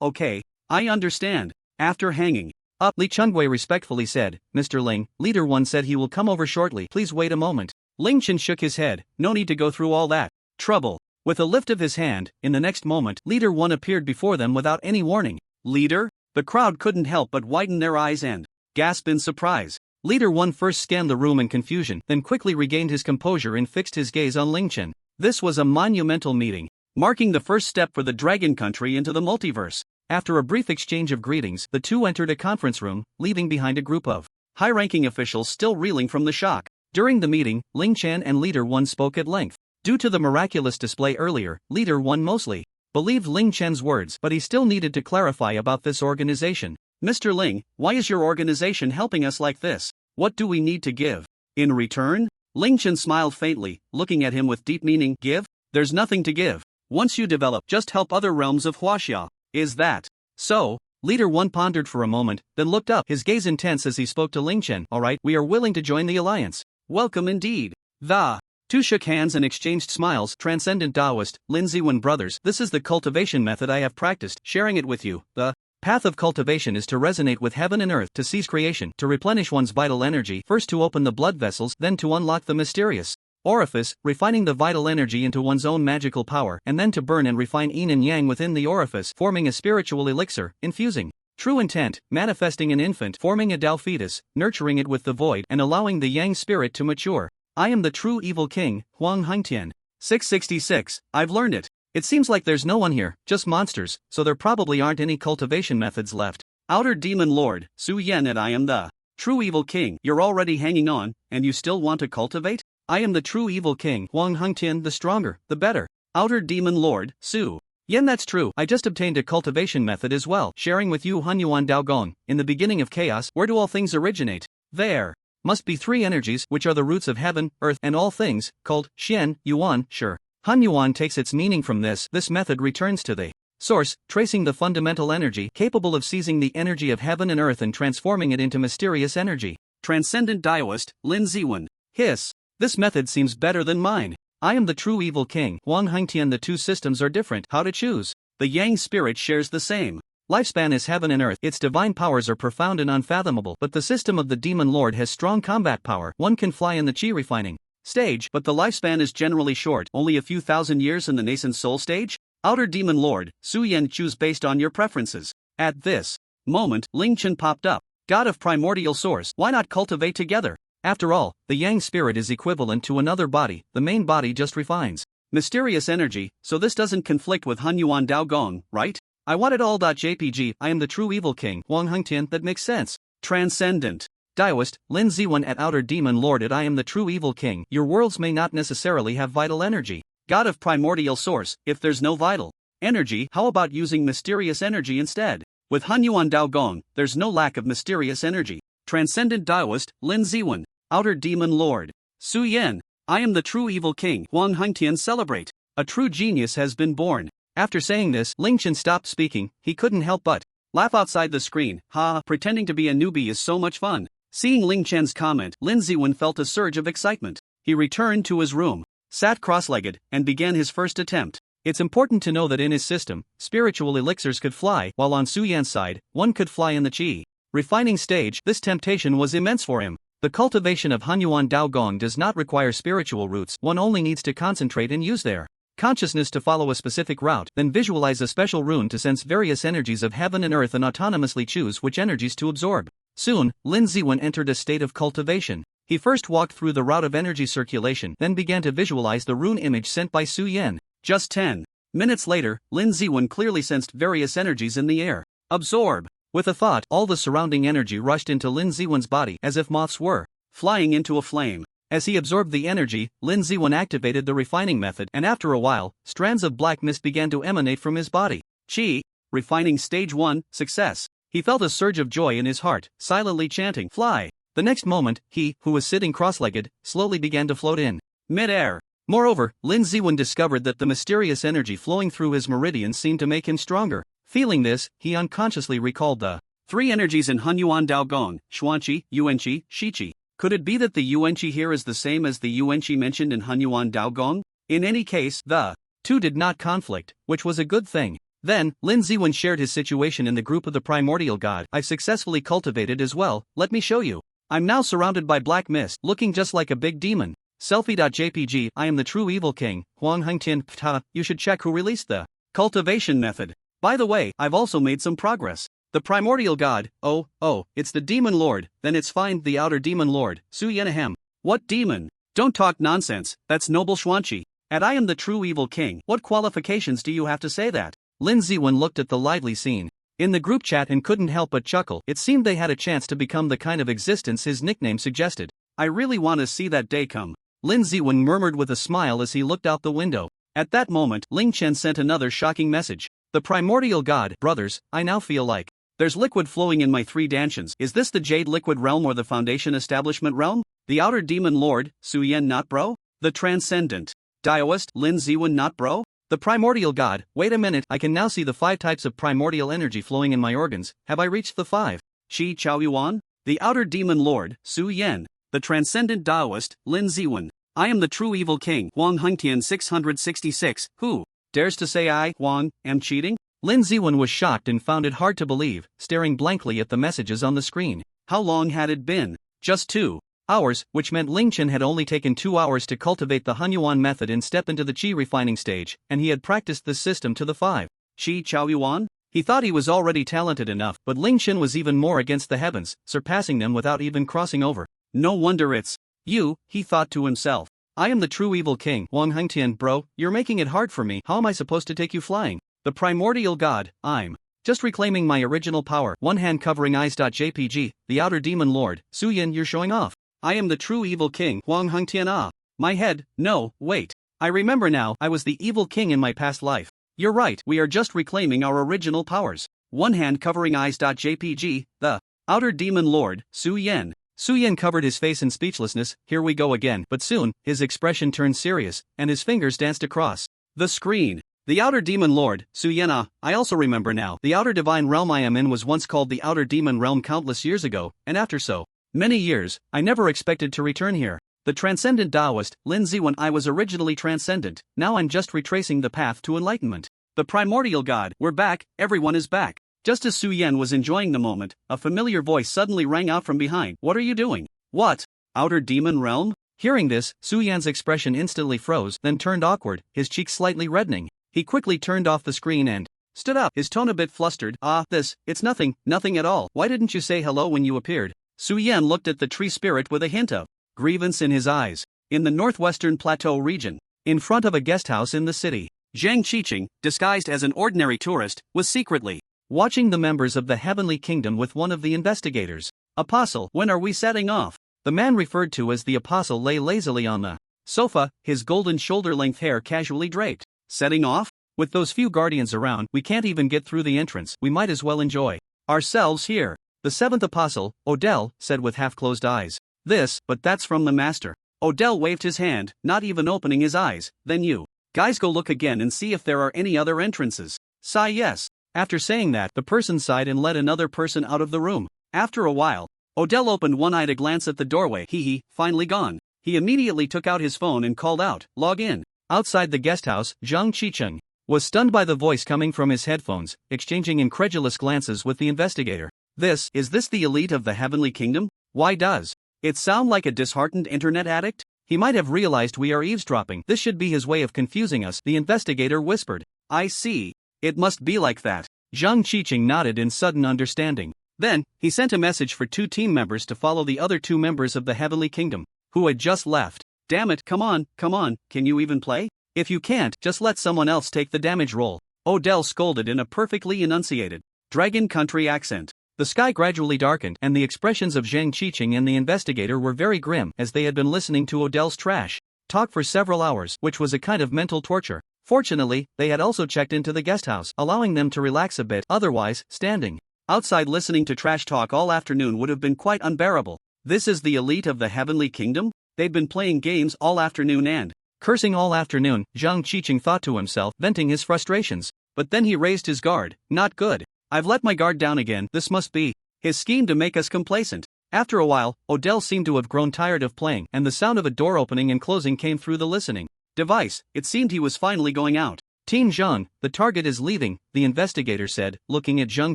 Okay, I understand. After hanging up, Li Chungwei respectfully said, Mr. Ling, Leader 1 said he will come over shortly. Please wait a moment. Ling Chen shook his head. No need to go through all that trouble. With a lift of his hand, in the next moment, Leader 1 appeared before them without any warning. Leader? The crowd couldn't help but widen their eyes and gasp in surprise. Leader 1 first scanned the room in confusion, then quickly regained his composure and fixed his gaze on Ling Chen. This was a monumental meeting, marking the first step for the Dragon Country into the multiverse. After a brief exchange of greetings, the two entered a conference room, leaving behind a group of high-ranking officials still reeling from the shock. During the meeting, Ling Chen and Leader 1 spoke at length. Due to the miraculous display earlier, Leader 1 mostly believed Ling Chen's words, but he still needed to clarify about this organization. Mr. Ling, why is your organization helping us like this? What do we need to give in return? Ling Chen smiled faintly, looking at him with deep meaning. Give? There's nothing to give. Once you develop, just help other realms of Huaxia. Is that so? Leader 1 pondered for a moment, then looked up, his gaze intense as he spoke to Ling Chen. Alright, we are willing to join the alliance. Welcome indeed. The two shook hands and exchanged smiles. Transcendent Taoist, Lin Ziwen brothers, this is the cultivation method I have practiced, sharing it with you. The path of cultivation is to resonate with heaven and earth, to seize creation, to replenish one's vital energy, first to open the blood vessels, then to unlock the mysterious orifice, refining the vital energy into one's own magical power, and then to burn and refine yin and yang within the orifice, forming a spiritual elixir, infusing true intent, manifesting an infant, forming a Tao fetus, nurturing it with the void, and allowing the yang spirit to mature. I am the true evil king, Huang Hengtian. 666, I've learned it. It seems like there's no one here, just monsters, so there probably aren't any cultivation methods left. Outer Demon Lord, Su Yan, and I am the true evil king. You're already hanging on, and you still want to cultivate? I am the true evil king, Huang Hengtian, the stronger, the better. Outer Demon Lord, Su Yan, that's true. I just obtained a cultivation method as well, sharing with you Hunyuan Daogong. In the beginning of chaos, where do all things originate? There must be three energies, which are the roots of heaven, earth, and all things, called Xian, Yuan, sure. Hunyuan takes its meaning from this. This method returns to the source, tracing the fundamental energy, capable of seizing the energy of heaven and earth and transforming it into mysterious energy. Transcendent Taoist, Lin Ziwen. Hiss. This method seems better than mine. I am the true evil king, Huang Hengtian. The two systems are different. How to choose? The Yang spirit shares the same lifespan as heaven and earth. Its divine powers are profound and unfathomable, but the system of the Demon Lord has strong combat power. One can fly in the chi refining stage, but the lifespan is generally short, only a few thousand years in the nascent soul stage. Outer Demon Lord, Su Yan, choose based on your preferences. At this moment, Ling Chen popped up. God of primordial source, why not cultivate together? After all, the Yang spirit is equivalent to another body, the main body just refines mysterious energy, so this doesn't conflict with Hunyuan Daogong, right? I want it all. JPG, I am the true evil king, Huang Hengtian, that makes sense. Transcendent Taoist, Lin Ziwen. At Outer Demon Lord, I am the true evil king. Your worlds may not necessarily have vital energy. God of primordial source, if there's no vital energy, how about using mysterious energy instead? With Hunyuan Daogong, there's no lack of mysterious energy. Transcendent Taoist, Lin Ziwen. Outer Demon Lord, Su Yan. I am the true evil king, Huang Hengtian. Celebrate. A true genius has been born. After saying this, Ling Chen stopped speaking. He couldn't help but laugh outside the screen. Pretending to be a newbie is so much fun. Seeing Ling Chen's comment, Lin Ziwen felt a surge of excitement. He returned to his room, sat cross-legged, and began his first attempt. It's important to know that in his system, spiritual elixirs could fly, while on Su Yan's side, one could fly in the chi refining stage. This temptation was immense for him. The cultivation of Hunyuan Daogong does not require spiritual roots. One only needs to concentrate and use their consciousness to follow a specific route, then visualize a special rune to sense various energies of heaven and earth and autonomously choose which energies to absorb. Soon, Lin Ziwen entered a state of cultivation. He first walked through the route of energy circulation, then began to visualize the rune image sent by Su Yan. Just 10 minutes later, Lin Ziwen clearly sensed various energies in the air. Absorb. With a thought, all the surrounding energy rushed into Lin Ziwen's body as if moths were flying into a flame. As he absorbed the energy, Lin Ziwen activated the refining method, and after a while, strands of black mist began to emanate from his body. Chi, refining stage 1, success. He felt a surge of joy in his heart, silently chanting, fly. The next moment, he, who was sitting cross-legged, slowly began to float in mid-air. Moreover, Lin Ziwen discovered that the mysterious energy flowing through his meridians seemed to make him stronger. Feeling this, he unconsciously recalled the three energies in Hunyuan Daogong, Xuanqi, Yuanqi, Shiqi. Could it be that the Yuanqi here is the same as the Yuanqi mentioned in Hunyuan Daogong? In any case, the two did not conflict, which was a good thing. Then, Lin Ziwen shared his situation in the group of the primordial god. I've successfully cultivated as well, let me show you. I'm now surrounded by black mist, looking just like a big demon. Selfie.jpg, I am the true evil king, Huang Hengtian Pta, you should check who released the cultivation method. By the way, I've also made some progress. The primordial god, oh, it's the demon lord, then it's fine, the outer demon lord, Su Yenahem. What demon? Don't talk nonsense, that's noble Xuanqi. And I am the true evil king. What qualifications do you have to say that? Lin Ziwen looked at the lively scene in the group chat and couldn't help but chuckle. It seemed they had a chance to become the kind of existence his nickname suggested. I really want to see that day come. Lin Ziwen murmured with a smile as he looked out the window. At that moment, Ling Chen sent another shocking message. The primordial god, brothers, I now feel like there's liquid flowing in my three dantians. Is this the Jade Liquid Realm or the Foundation Establishment Realm? The Outer Demon Lord, Su Yen not bro? The Transcendent Daoist, Lin Ziwen not bro? The primordial god, wait a minute, I can now see the 5 types of primordial energy flowing in my organs. Have I reached the 5? Shi Chao Yuan? The Outer Demon Lord, Su Yen. The Transcendent Daoist, Lin Ziwen. I am the true evil king, Huang Hengtian 666, who dares to say I, Huang, am cheating? Lin Ziwen was shocked and found it hard to believe, staring blankly at the messages on the screen. How long had it been? Just 2 hours, which meant Ling Chen had only taken 2 hours to cultivate the Hunyuan method and step into the Qi refining stage, and he had practiced this system to the 5. Qi Chao Yuan? He thought he was already talented enough, but Ling Chen was even more against the heavens, surpassing them without even crossing over. No wonder it's you, he thought to himself. I am the true evil king, Huang Hengtian bro, you're making it hard for me, how am I supposed to take you flying? The primordial god, I'm just reclaiming my original power, one hand covering eyes.jpg, the outer demon lord, Su Yin you're showing off. I am the true evil king, Huang Hengtian ah. My head, no, wait. I remember now, I was the evil king in my past life. You're right, we are just reclaiming our original powers. One hand covering eyes.jpg, the outer demon lord, Su Yen. Su Yen covered his face in speechlessness, here we go again, but soon, his expression turned serious, and his fingers danced across the screen. The outer demon lord, Su Yen ah, I also remember now, the outer divine realm I am in was once called the outer demon realm countless years ago, and after so many years, I never expected to return here. The transcendent Taoist, Lin Ziwen I was originally transcendent, now I'm just retracing the path to enlightenment. The primordial god, we're back, everyone is back. Just as Su Yen was enjoying the moment, a familiar voice suddenly rang out from behind. What are you doing? What? Outer demon realm? Hearing this, Su Yan's expression instantly froze, then turned awkward, his cheeks slightly reddening. He quickly turned off the screen and stood up, his tone a bit flustered. It's nothing at all. Why didn't you say hello when you appeared? Su Yen looked at the tree spirit with a hint of grievance in his eyes. In the northwestern plateau region, in front of a guest house in the city, Zhang Qiqing, disguised as an ordinary tourist, was secretly watching the members of the Heavenly Kingdom with one of the investigators. Apostle, when are we setting off? The man referred to as the Apostle lay lazily on the sofa, his golden shoulder-length hair casually draped. Setting off? With those few guardians around, we can't even get through the entrance, we might as well enjoy ourselves here. The 7th Apostle, Odell, said with half-closed eyes. But that's from the master. Odell waved his hand, not even opening his eyes. Then you guys go look again and see if there are any other entrances. Sigh yes. After saying that, the person sighed and led another person out of the room. After a while, Odell opened one eye to glance at the doorway. Finally gone. He immediately took out his phone and called out, log in. Outside the guest house, Zhang Qiqing was stunned by the voice coming from his headphones, exchanging incredulous glances with the investigator. Is this the elite of the Heavenly Kingdom? Why does it sound like a disheartened internet addict? He might have realized we are eavesdropping. This should be his way of confusing us, the investigator whispered. I see. It must be like that. Zhang Qiqing nodded in sudden understanding. Then, he sent a message for 2 team members to follow the other 2 members of the Heavenly Kingdom, who had just left. Damn it, come on, can you even play? If you can't, just let someone else take the damage roll. Odell scolded in a perfectly enunciated Dragon Country accent. The sky gradually darkened and the expressions of Zhang Qiqing and the investigator were very grim as they had been listening to Odell's trash talk for several hours, which was a kind of mental torture. Fortunately, they had also checked into the guest house, allowing them to relax a bit. Otherwise, standing outside listening to trash talk all afternoon would have been quite unbearable. This is the elite of the Heavenly Kingdom? They'd been playing games all afternoon and cursing all afternoon, Zhang Qiqing thought to himself, venting his frustrations. But then he raised his guard. Not good. I've let my guard down again. This must be his scheme to make us complacent. After a while, Odell seemed to have grown tired of playing, and the sound of a door opening and closing came through the listening device. It seemed he was finally going out. Team Zhang, the target is leaving, the investigator said, looking at Zhang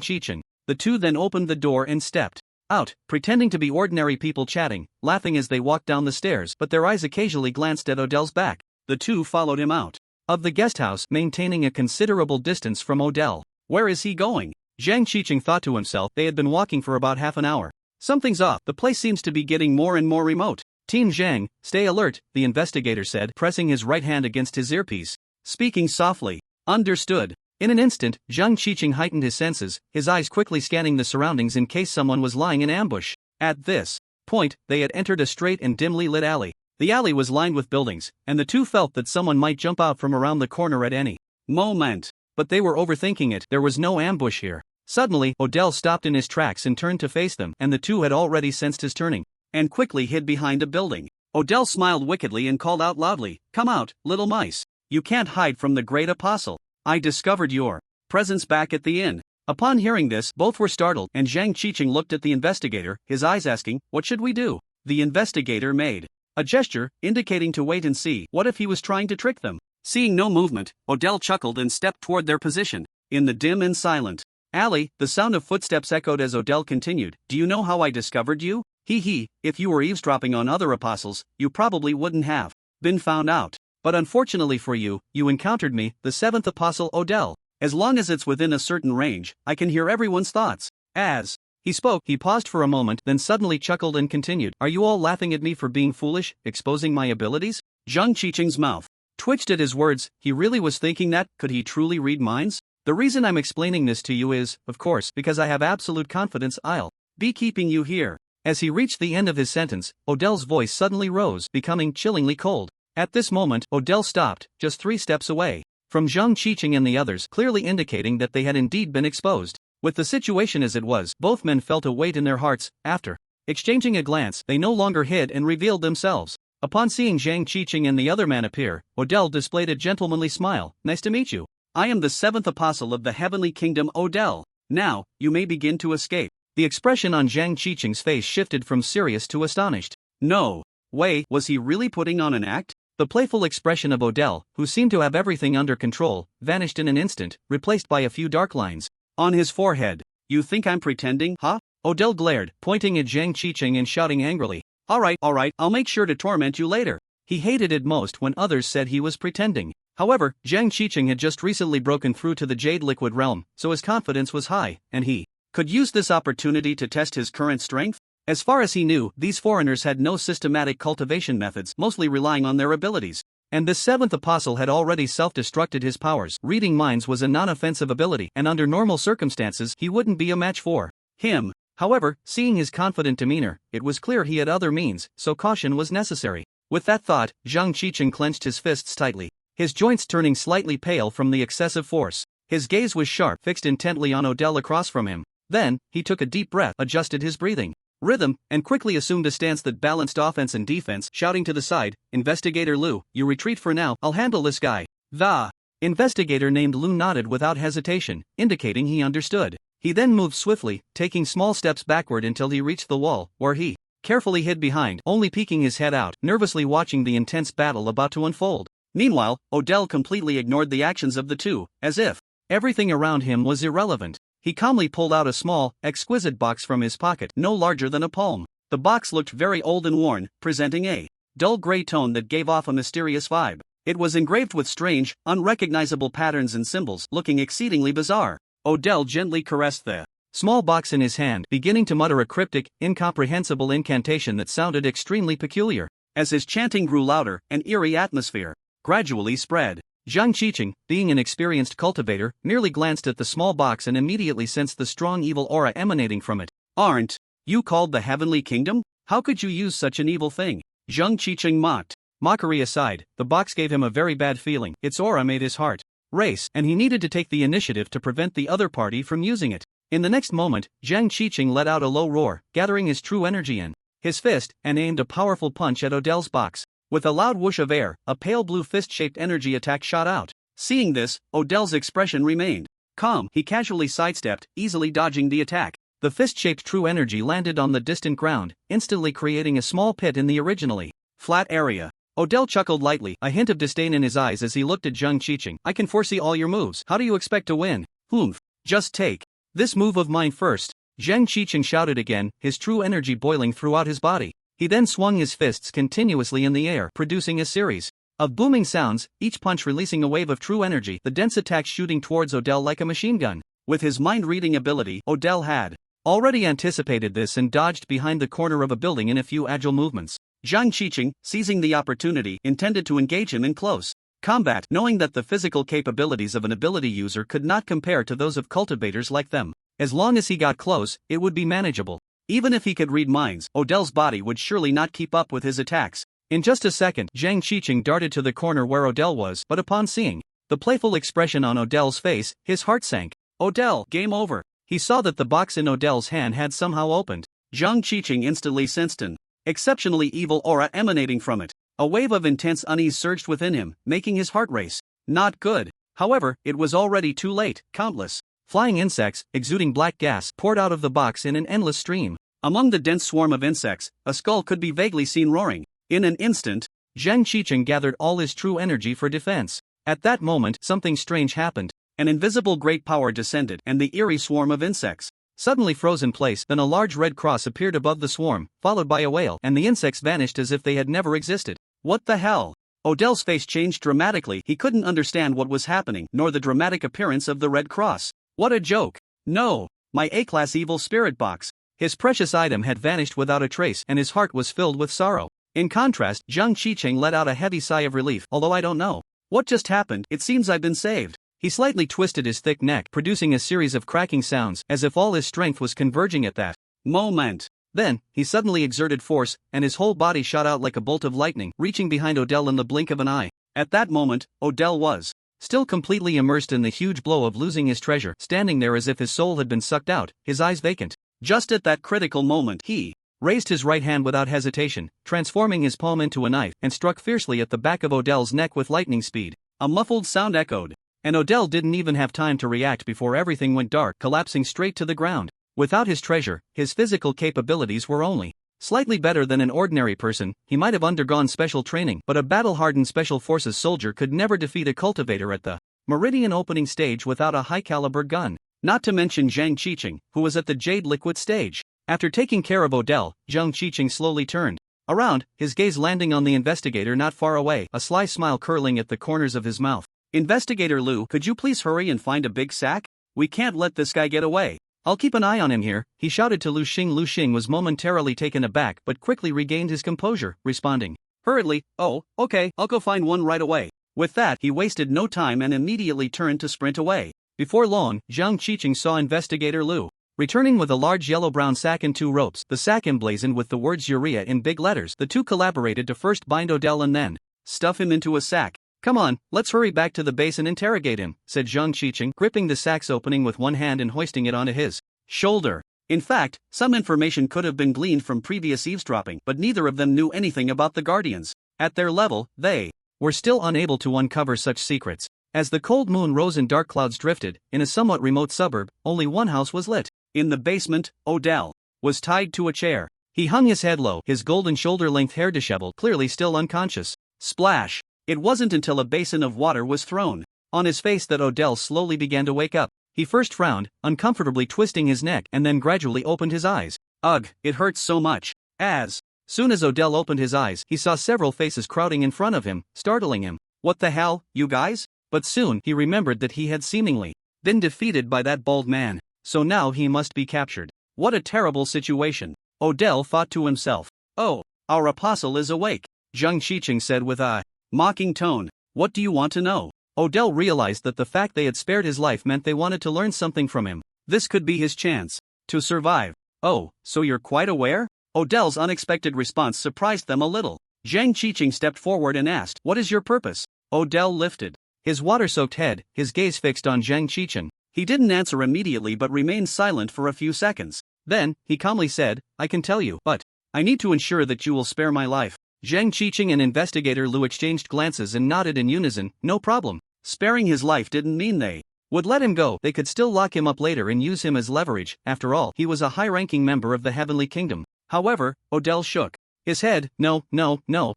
Qiqing. The two then opened the door and stepped out, pretending to be ordinary people chatting, laughing as they walked down the stairs, but their eyes occasionally glanced at Odell's back. The two followed him out of the guest house, maintaining a considerable distance from Odell. Where is he going? Zhang Qiqing thought to himself. They had been walking for about half an hour. Something's off. The place seems to be getting more and more remote. Team Zhang, stay alert, the investigator said, pressing his right hand against his earpiece. Speaking softly. Understood. In an instant, Zhang Qiqing heightened his senses, his eyes quickly scanning the surroundings in case someone was lying in ambush. At this point, they had entered a straight and dimly lit alley. The alley was lined with buildings, and the two felt that someone might jump out from around the corner at any moment. But they were overthinking it. There was no ambush here. Suddenly, Odell stopped in his tracks and turned to face them, and the two had already sensed his turning, and quickly hid behind a building. Odell smiled wickedly and called out loudly, "Come out, little mice. You can't hide from the great apostle. I discovered your presence back at the inn." Upon hearing this, both were startled, and Zhang Qiqing looked at the investigator, his eyes asking, "What should we do?" The investigator made a gesture, indicating to wait and see. What if he was trying to trick them? Seeing no movement, Odell chuckled and stepped toward their position. In the dim and silent alley, the sound of footsteps echoed as Odell continued, "Do you know how I discovered you? Hee, if you were eavesdropping on other apostles, you probably wouldn't have been found out. But unfortunately for you, you encountered me, the seventh apostle Odell. As long as it's within a certain range, I can hear everyone's thoughts." As he spoke, he paused for a moment, then suddenly chuckled and continued, "Are you all laughing at me for being foolish, exposing my abilities?" Zhang Qiqing's mouth twitched at his words. He really was thinking that. Could he truly read minds? The reason I'm explaining this to you is, of course, because I have absolute confidence I'll be keeping you here. As he reached the end of his sentence, Odell's voice suddenly rose, becoming chillingly cold. At this moment, Odell stopped, just 3 steps away from Zhang Qiqing and the others, clearly indicating that they had indeed been exposed. With the situation as it was, both men felt a weight in their hearts. After exchanging a glance, they no longer hid and revealed themselves. Upon seeing Zhang Qiqing and the other man appear, Odell displayed a gentlemanly smile. "Nice to meet you. I am the 7th apostle of the Heavenly Kingdom, Odell. Now, you may begin to escape." The expression on Zhang Qiqing's face shifted from serious to astonished. No way, was he really putting on an act? The playful expression of Odell, who seemed to have everything under control, vanished in an instant, replaced by a few dark lines on his forehead. "You think I'm pretending, huh?" Odell glared, pointing at Zhang Qiqing and shouting angrily, All right, I'll make sure to torment you later." He hated it most when others said he was pretending. However, Zhang Qiqing had just recently broken through to the Jade Liquid realm, so his confidence was high, and he could use this opportunity to test his current strength. As far as he knew, these foreigners had no systematic cultivation methods, mostly relying on their abilities. And this 7th apostle had already self-destructed his powers. Reading minds was a non-offensive ability, and under normal circumstances he wouldn't be a match for him. However, seeing his confident demeanor, it was clear he had other means, so caution was necessary. With that thought, Zhang Qiqing clenched his fists tightly, his joints turning slightly pale from the excessive force. His gaze was sharp, fixed intently on Odell across from him. Then, he took a deep breath, adjusted his breathing rhythm, and quickly assumed a stance that balanced offense and defense, shouting to the side, "Investigator Liu, you retreat for now, I'll handle this guy." The investigator named Liu nodded without hesitation, indicating he understood. He then moved swiftly, taking small steps backward until he reached the wall, where he carefully hid behind, only peeking his head out, nervously watching the intense battle about to unfold. Meanwhile, Odell completely ignored the actions of the two, as if everything around him was irrelevant. He calmly pulled out a small, exquisite box from his pocket, no larger than a palm. The box looked very old and worn, presenting a dull gray tone that gave off a mysterious vibe. It was engraved with strange, unrecognizable patterns and symbols, looking exceedingly bizarre. Odell gently caressed the small box in his hand, beginning to mutter a cryptic, incomprehensible incantation that sounded extremely peculiar. As his chanting grew louder, an eerie atmosphere gradually spread. Zhang Qiqing, being an experienced cultivator, merely glanced at the small box and immediately sensed the strong evil aura emanating from it. Aren't you called the Heavenly Kingdom? How could you use such an evil thing? Zhang Qiqing mocked. Mockery aside, the box gave him a very bad feeling. Its aura made his heart race, and he needed to take the initiative to prevent the other party from using it. In the next moment, Zhang Qiqing let out a low roar, gathering his true energy in his fist, and aimed a powerful punch at Odell's box. With a loud whoosh of air, a pale blue fist-shaped energy attack shot out. Seeing this, Odell's expression remained calm. He casually sidestepped, easily dodging the attack. The fist-shaped true energy landed on the distant ground, instantly creating a small pit in the originally flat area. Odell chuckled lightly, a hint of disdain in his eyes as he looked at Zhang Qiqing. I can foresee all your moves. How do you expect to win? Humph. Just take this move of mine first. Zhang Qiqing shouted again, his true energy boiling throughout his body. He then swung his fists continuously in the air, producing a series of booming sounds, each punch releasing a wave of true energy, the dense attack shooting towards Odell like a machine gun. With his mind-reading ability, Odell had already anticipated this and dodged behind the corner of a building in a few agile movements. Zhang Qiqing, seizing the opportunity, intended to engage him in close combat, knowing that the physical capabilities of an ability user could not compare to those of cultivators like them. As long as he got close, it would be manageable. Even if he could read minds, Odell's body would surely not keep up with his attacks. In just a second, Zhang Qiqing darted to the corner where Odell was, but upon seeing the playful expression on Odell's face, his heart sank. Odell, game over. He saw that the box in Odell's hand had somehow opened. Zhang Qiqing instantly sensed an exceptionally evil aura emanating from it. A wave of intense unease surged within him, making his heart race. Not good. However, it was already too late. Countless flying insects, exuding black gas, poured out of the box in an endless stream. Among the dense swarm of insects, a skull could be vaguely seen roaring. In an instant, Zhang Qiqing gathered all his true energy for defense. At that moment, something strange happened. An invisible great power descended, and the eerie swarm of insects suddenly froze in place. Then a large red cross appeared above the swarm, followed by a whale, and the insects vanished as if they had never existed. What the hell? Odell's face changed dramatically. He couldn't understand what was happening, nor the dramatic appearance of the red cross. What a joke. No, my A-class evil spirit box. His precious item had vanished without a trace, and his heart was filled with sorrow. In contrast, Zhang Qiqing let out a heavy sigh of relief. Although I don't know what just happened, it seems I've been saved. He slightly twisted his thick neck, producing a series of cracking sounds, as if all his strength was converging at that moment. Then, he suddenly exerted force, and his whole body shot out like a bolt of lightning, reaching behind Odell in the blink of an eye. At that moment, Odell was still completely immersed in the huge blow of losing his treasure, standing there as if his soul had been sucked out, his eyes vacant. Just at that critical moment, he raised his right hand without hesitation, transforming his palm into a knife, and struck fiercely at the back of Odell's neck with lightning speed. A muffled sound echoed, and Odell didn't even have time to react before everything went dark, collapsing straight to the ground. Without his treasure, his physical capabilities were only slightly better than an ordinary person. He might have undergone special training, but a battle-hardened Special Forces soldier could never defeat a cultivator at the Meridian opening stage without a high-caliber gun. Not to mention Zhang Qiqing, who was at the Jade Liquid stage. After taking care of Odell, Zhang Qiqing slowly turned around, his gaze landing on the investigator not far away, a sly smile curling at the corners of his mouth. Investigator Liu, could you please hurry and find a big sack? We can't let this guy get away. I'll keep an eye on him here, he shouted to Lu Xing. Lu Xing was momentarily taken aback but quickly regained his composure, responding hurriedly, oh, okay, I'll go find one right away. With that, he wasted no time and immediately turned to sprint away. Before long, Zhang Qiqing saw Investigator Liu returning with a large yellow-brown sack and 2 ropes, the sack emblazoned with the words Urea in big letters. The two collaborated to first bind Odell and then stuff him into a sack. Come on, let's hurry back to the base and interrogate him, said Zhang Qiqing, gripping the sack's opening with one hand and hoisting it onto his shoulder. In fact, some information could have been gleaned from previous eavesdropping, but neither of them knew anything about the Guardians. At their level, they were still unable to uncover such secrets. As the cold moon rose and dark clouds drifted, in a somewhat remote suburb, only one house was lit. In the basement, Odell was tied to a chair. He hung his head low, his golden shoulder-length hair disheveled, clearly still unconscious. Splash! It wasn't until a basin of water was thrown on his face that Odell slowly began to wake up. He first frowned, uncomfortably twisting his neck, and then gradually opened his eyes. Ugh, it hurts so much. As soon as Odell opened his eyes, he saw several faces crowding in front of him, startling him. What the hell, you guys? But soon he remembered that he had seemingly been defeated by that bald man, so now he must be captured. What a terrible situation. Odell thought to himself. Oh, our apostle is awake, Zhang Qiqing said with a mocking tone. What do you want to know? Odell realized that the fact they had spared his life meant they wanted to learn something from him. This could be his chance to survive. Oh, so you're quite aware? Odell's unexpected response surprised them a little. Zhang Qiqing stepped forward and asked, "What is your purpose?" Odell lifted his water-soaked head, his gaze fixed on Zhang Qiqing. He didn't answer immediately but remained silent for a few seconds. Then, he calmly said, "I can tell you, but I need to ensure that you will spare my life." Zhang Qiqing and Investigator Lu exchanged glances and nodded in unison. No problem. Sparing his life didn't mean they would let him go. They could still lock him up later and use him as leverage. After all, he was a high-ranking member of the Heavenly Kingdom. However, Odell shook his head. No,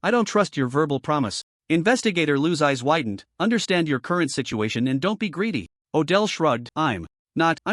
I don't trust your verbal promise." Investigator Lu's eyes widened. "Understand your current situation and don't be greedy." Odell shrugged. I'm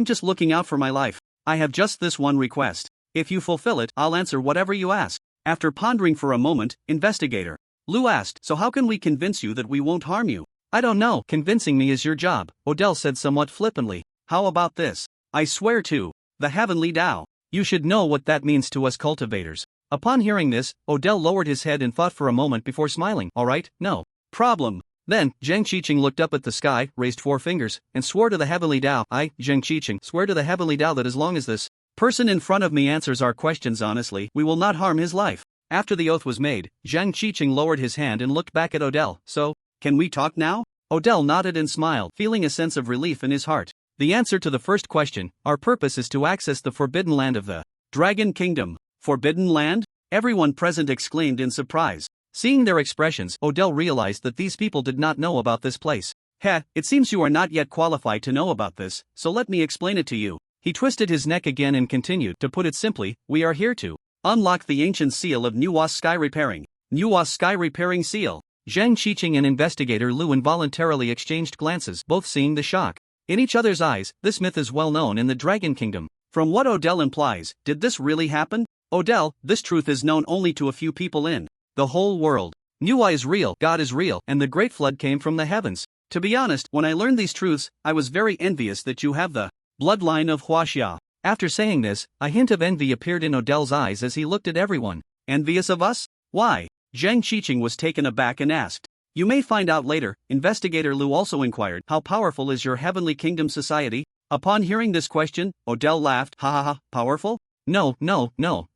just looking out for my life. I have just this one request. If you fulfill it, I'll answer whatever you ask." After pondering for a moment, Investigator Lu asked, "So how can we convince you that we won't harm you?" "I don't know. Convincing me is your job," Odell said somewhat flippantly. "How about this? I swear to the Heavenly Tao. You should know what that means to us cultivators." Upon hearing this, Odell lowered his head and thought for a moment before smiling. "All right, no problem." Then, Zhang Qiqing looked up at the sky, raised 4 fingers, and swore to the Heavenly Tao. "I, Zhang Qiqing, swear to the Heavenly Tao that as long as this person in front of me answers our questions honestly, we will not harm his life." After the oath was made, Zhang Qiqing lowered his hand and looked back at Odell. "So, can we talk now?" Odell nodded and smiled, feeling a sense of relief in his heart. The answer to the first question, our purpose is to access the Forbidden Land of the Dragon Kingdom. Forbidden Land? Everyone present exclaimed in surprise. Seeing their expressions, Odell realized that these people did not know about this place. "Heh, it seems you are not yet qualified to know about this, so let me explain it to you." He twisted his neck again and continued, "To put it simply, we are here to unlock the ancient seal of Nuwa's sky repairing. Nuwa's sky repairing seal." Zhang Qiqing and Investigator Lu involuntarily exchanged glances, both seeing the shock in each other's eyes. This myth is well known in the Dragon Kingdom. From what Odell implies, did this really happen? Odell, this truth is known only to a few people in the whole world. Nuwa is real, God is real, and the Great Flood came from the heavens. To be honest, when I learned these truths, I was very envious that you have the bloodline of Huaxia. After saying this, a hint of envy appeared in Odell's eyes as he looked at everyone. Envious of us? Why? Zhang Qiqing was taken aback and asked. You may find out later. Investigator Lu also inquired, how powerful is your Heavenly Kingdom society? Upon hearing this question, Odell laughed. Ha ha ha, powerful? No,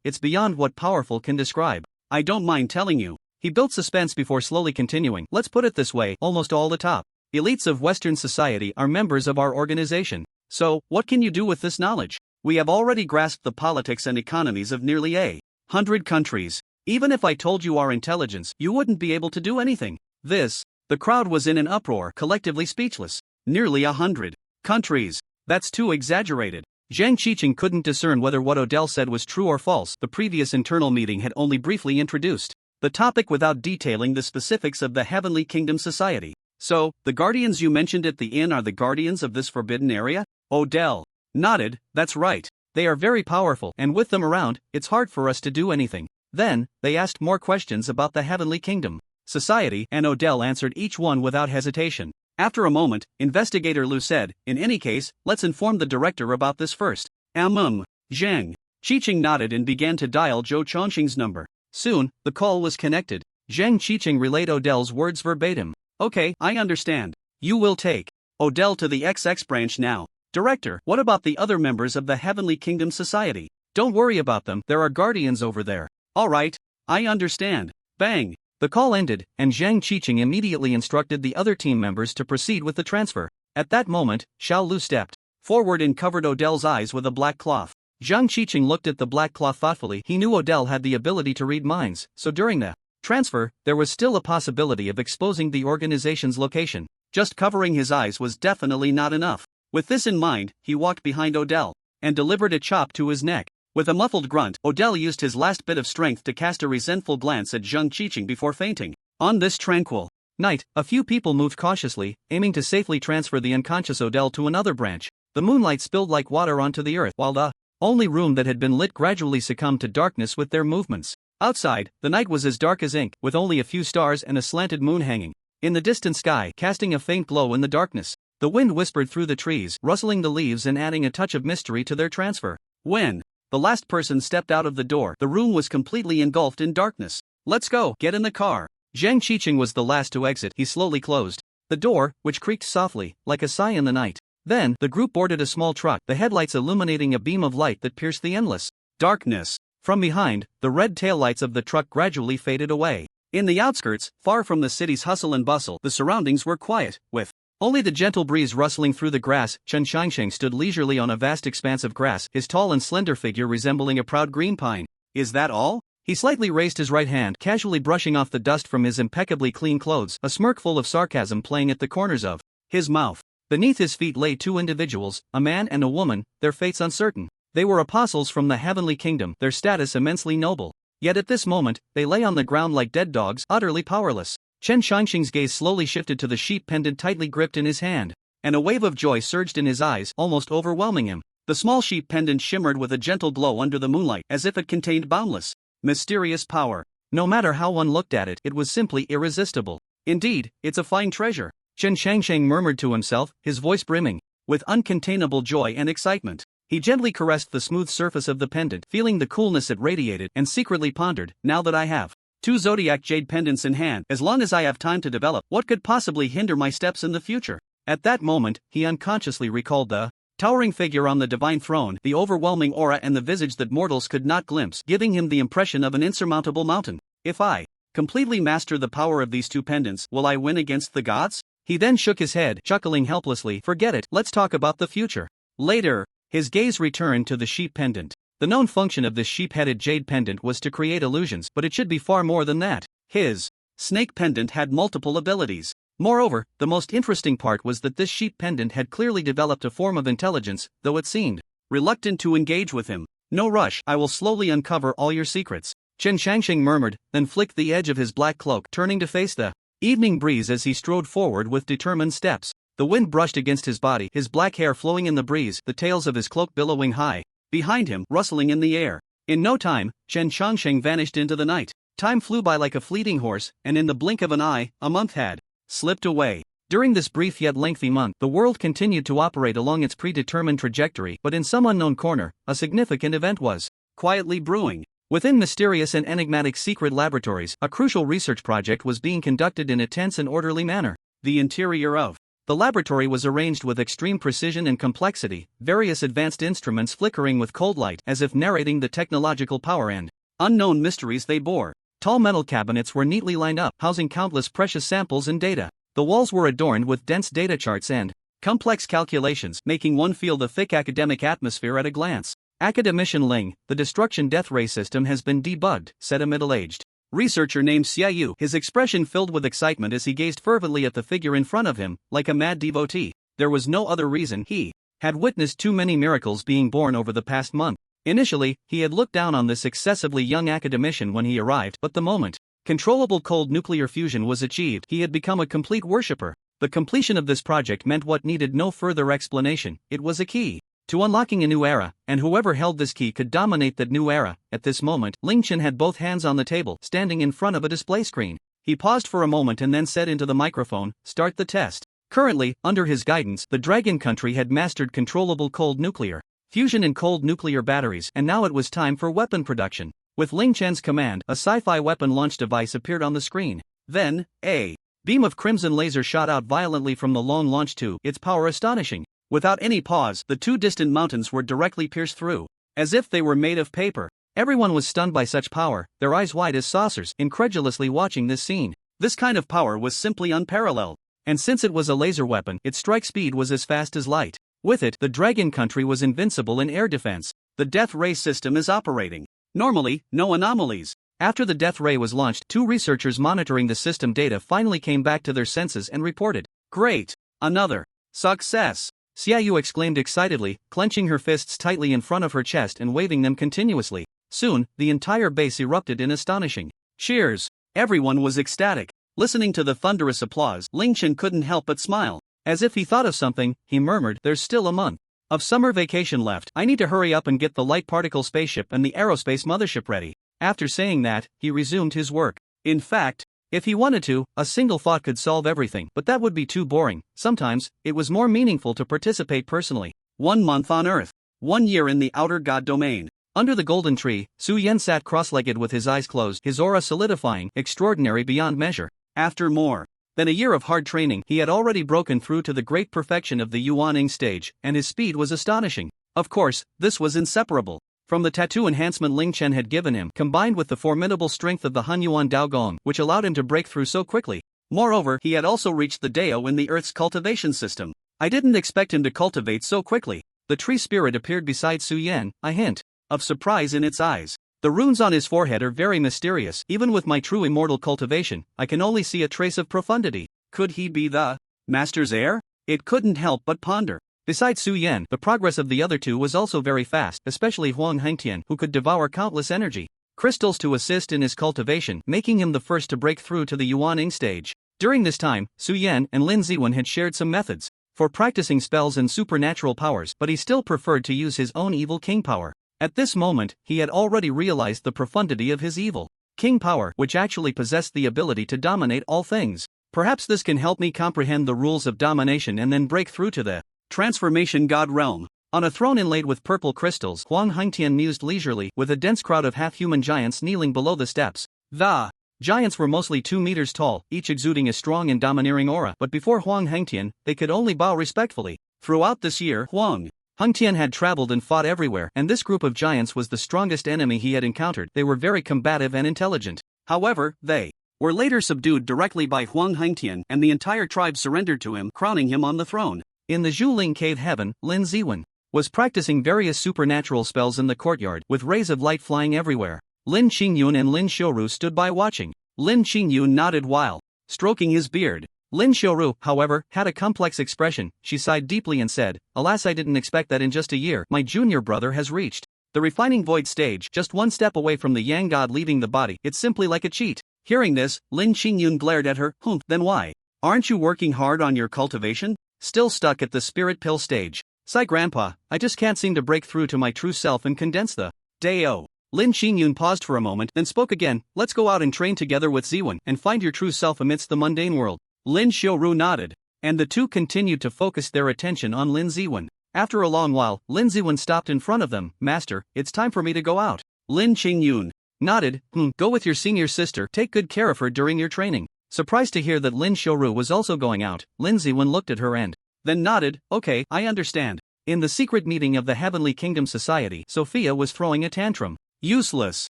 it's beyond what powerful can describe. I don't mind telling you. He built suspense before slowly continuing. Let's put it this way, almost all the top elites of Western society are members of our organization. So, what can you do with this knowledge? We have already grasped the politics and economies of nearly 100 countries. Even if I told you our intelligence, you wouldn't be able to do anything. The crowd was in an uproar, collectively speechless. Nearly 100 countries. That's too exaggerated. Zhang Qiqing couldn't discern whether what Odell said was true or false. The previous internal meeting had only briefly introduced the topic without detailing the specifics of the Heavenly Kingdom Society. So, the guardians you mentioned at the inn are the guardians of this forbidden area? Odell nodded. That's right. They are very powerful, and with them around, it's hard for us to do anything. Then, they asked more questions about the Heavenly Kingdom Society, and Odell answered each one without hesitation. After a moment, Investigator Lu said, in any case, let's inform the director about this first. Zhang Qiqing nodded and began to dial Zhou Chongqing's number. Soon, the call was connected. Zhang Qiqing relayed Odell's words verbatim. Okay, I understand. You will take Odell to the XX branch now. Director, what about the other members of the Heavenly Kingdom Society? Don't worry about them, there are guardians over there. Alright, I understand. Bang! The call ended, and Zhang Qiqing immediately instructed the other team members to proceed with the transfer. At that moment, Xiao Lu stepped forward and covered Odell's eyes with a black cloth. Zhang Qiqing looked at the black cloth thoughtfully. He knew Odell had the ability to read minds, so during the transfer, there was still a possibility of exposing the organization's location. Just covering his eyes was definitely not enough. With this in mind, he walked behind Odell and delivered a chop to his neck. With a muffled grunt, Odell used his last bit of strength to cast a resentful glance at Zhang Qiqing before fainting. On this tranquil night, a few people moved cautiously, aiming to safely transfer the unconscious Odell to another branch. The moonlight spilled like water onto the earth, while the only room that had been lit gradually succumbed to darkness with their movements. Outside, the night was as dark as ink, with only a few stars and a slanted moon hanging in the distant sky, casting a faint glow in the darkness. The wind whispered through the trees, rustling the leaves and adding a touch of mystery to their transfer. When the last person stepped out of the door, the room was completely engulfed in darkness. Let's go, get in the car. Zhang Qiqing was the last to exit. He slowly closed the door, which creaked softly, like a sigh in the night. Then, the group boarded a small truck, the headlights illuminating a beam of light that pierced the endless darkness. From behind, the red taillights of the truck gradually faded away. In the outskirts, far from the city's hustle and bustle, the surroundings were quiet, with only the gentle breeze rustling through the grass. Chen Shangsheng stood leisurely on a vast expanse of grass, his tall and slender figure resembling a proud green pine. Is that all? He slightly raised his right hand, casually brushing off the dust from his impeccably clean clothes, a smirk full of sarcasm playing at the corners of his mouth. Beneath his feet lay two individuals, a man and a woman, their fates uncertain. They were apostles from the heavenly kingdom, their status immensely noble. Yet at this moment, they lay on the ground like dead dogs, utterly powerless. Chen Shangsheng's gaze slowly shifted to the sheep pendant tightly gripped in his hand, and a wave of joy surged in his eyes, almost overwhelming him. The small sheep pendant shimmered with a gentle glow under the moonlight, as if it contained boundless, mysterious power. No matter how one looked at it, it was simply irresistible. Indeed, it's a fine treasure, Chen Shangsheng murmured to himself, his voice brimming with uncontainable joy and excitement. He gently caressed the smooth surface of the pendant, feeling the coolness it radiated, and secretly pondered, now that I have two zodiac jade pendants in hand, as long as I have time to develop, what could possibly hinder my steps in the future? At that moment, he unconsciously recalled the towering figure on the divine throne, the overwhelming aura and the visage that mortals could not glimpse, giving him the impression of an insurmountable mountain. If I completely master the power of these two pendants, will I win against the gods? He then shook his head, chuckling helplessly. Forget it, let's talk about the future. Later, his gaze returned to the sheep pendant. The known function of this sheep-headed jade pendant was to create illusions, but it should be far more than that. His snake pendant had multiple abilities. Moreover, the most interesting part was that this sheep pendant had clearly developed a form of intelligence, though it seemed reluctant to engage with him. No rush, I will slowly uncover all your secrets, Chen Shangsheng murmured, then flicked the edge of his black cloak, turning to face the evening breeze as he strode forward with determined steps. The wind brushed against his body, his black hair flowing in the breeze, the tails of his cloak billowing high behind him, rustling in the air. In no time, Chen Shangsheng vanished into the night. Time flew by like a fleeting horse, and in the blink of an eye, a month had slipped away. During this brief yet lengthy month, the world continued to operate along its predetermined trajectory, but in some unknown corner, a significant event was quietly brewing. Within mysterious and enigmatic secret laboratories, a crucial research project was being conducted in a tense and orderly manner. The interior of the laboratory was arranged with extreme precision and complexity, various advanced instruments flickering with cold light as if narrating the technological power and unknown mysteries they bore. Tall metal cabinets were neatly lined up, housing countless precious samples and data. The walls were adorned with dense data charts and complex calculations, making one feel the thick academic atmosphere at a glance. Academician Ling, the destruction death ray system has been debugged, said a middle-aged researcher named Yu, his expression filled with excitement as he gazed fervently at the figure in front of him, like a mad devotee. There was no other reason. He had witnessed too many miracles being born over the past month. Initially, he had looked down on this excessively young academician when he arrived, but the moment controllable cold nuclear fusion was achieved, he had become a complete worshipper. The completion of this project meant what needed no further explanation. It was a key to unlocking a new era, and whoever held this key could dominate that new era. At this moment, Ling Chen had both hands on the table, standing in front of a display screen. He paused for a moment and then said into the microphone, "Start the test." Currently, under his guidance, the Dragon Country had mastered controllable cold nuclear fusion and cold nuclear batteries, and now it was time for weapon production. With Ling Chen's command, a sci-fi weapon launch device appeared on the screen. Then, a beam of crimson laser shot out violently from the long launch tube, its power astonishing. Without any pause, the two distant mountains were directly pierced through, as if they were made of paper. Everyone was stunned by such power, their eyes wide as saucers, incredulously watching this scene. This kind of power was simply unparalleled. And since it was a laser weapon, its strike speed was as fast as light. With it, the Dragon Country was invincible in air defense. The death ray system is operating normally, no anomalies. After the death ray was launched, two researchers monitoring the system data finally came back to their senses and reported, "Great! Another success!" Yu exclaimed excitedly, clenching her fists tightly in front of her chest and waving them continuously. Soon, the entire base erupted in astonishing cheers. Everyone was ecstatic. Listening to the thunderous applause, Ling Chen couldn't help but smile. As if he thought of something, he murmured, "There's still a month of summer vacation left. I need to hurry up and get the light particle spaceship and the aerospace mothership ready." After saying that, he resumed his work. In fact, if he wanted to, a single thought could solve everything, but that would be too boring. Sometimes, it was more meaningful to participate personally. 1 month on Earth. 1 year in the outer god domain. Under the golden tree, Su Yan sat cross-legged with his eyes closed, his aura solidifying, extraordinary beyond measure. After more Then a year of hard training, he had already broken through to the great perfection of the Yuaning stage, and his speed was astonishing. Of course, this was inseparable from the tattoo enhancement Ling Chen had given him, combined with the formidable strength of the Hunyuan Daogong, which allowed him to break through so quickly. Moreover, he had also reached the Dao in the Earth's cultivation system. I didn't expect him to cultivate so quickly. The tree spirit appeared beside Su Yan, a hint of surprise in its eyes. The runes on his forehead are very mysterious. Even with my true immortal cultivation, I can only see a trace of profundity. Could he be the master's heir? It couldn't help but ponder. Besides Su Yan, the progress of the other two was also very fast, especially Huang Hengtian, who could devour countless energy crystals to assist in his cultivation, making him the first to break through to the Yuaning stage. During this time, Su Yan and Lin Ziwen had shared some methods for practicing spells and supernatural powers, but he still preferred to use his own evil king power. At this moment, he had already realized the profundity of his evil king power, which actually possessed the ability to dominate all things. Perhaps this can help me comprehend the rules of domination and then break through to the transformation god realm. On a throne inlaid with purple crystals, Huang Hengtian mused leisurely, with a dense crowd of half-human giants kneeling below the steps. The giants were mostly 2 meters tall, each exuding a strong and domineering aura, but before Huang Hengtian, they could only bow respectfully. Throughout this year, Huang Hengtian had traveled and fought everywhere, and this group of giants was the strongest enemy he had encountered. They were very combative and intelligent. However, they were later subdued directly by Huang Hengtian, and the entire tribe surrendered to him, crowning him on the throne. In the Zhuling Cave Heaven, Lin Ziwen was practicing various supernatural spells in the courtyard, with rays of light flying everywhere. Lin Qingyun and Lin Xiuru stood by watching. Lin Qingyun nodded while stroking his beard. Lin Xiuru, however, had a complex expression. She sighed deeply and said, "Alas, I didn't expect that in just a year. My junior brother has reached the refining void stage, just one step away from the Yang God leaving the body. It's simply like a cheat." Hearing this, Lin Qingyun glared at her. Then why aren't you working hard on your cultivation? Still stuck at the spirit pill stage? Sigh grandpa, I just can't seem to break through to my true self and condense the Dao. Lin Qingyun paused for a moment, then spoke again. Let's go out and train together with Ziwen, and find your true self amidst the mundane world. Lin Xiuru nodded, and the two continued to focus their attention on Lin Ziwen. After a long while, Lin Ziwen stopped in front of them. Master, it's time for me to go out. Lin Qingyun nodded. Go with your senior sister, take good care of her during your training. Surprised to hear that Lin Xiuru was also going out, Lin Ziwen looked at her and then nodded. Okay, I understand. In the secret meeting of the Heavenly Kingdom Society, Sophia was throwing a tantrum. Useless.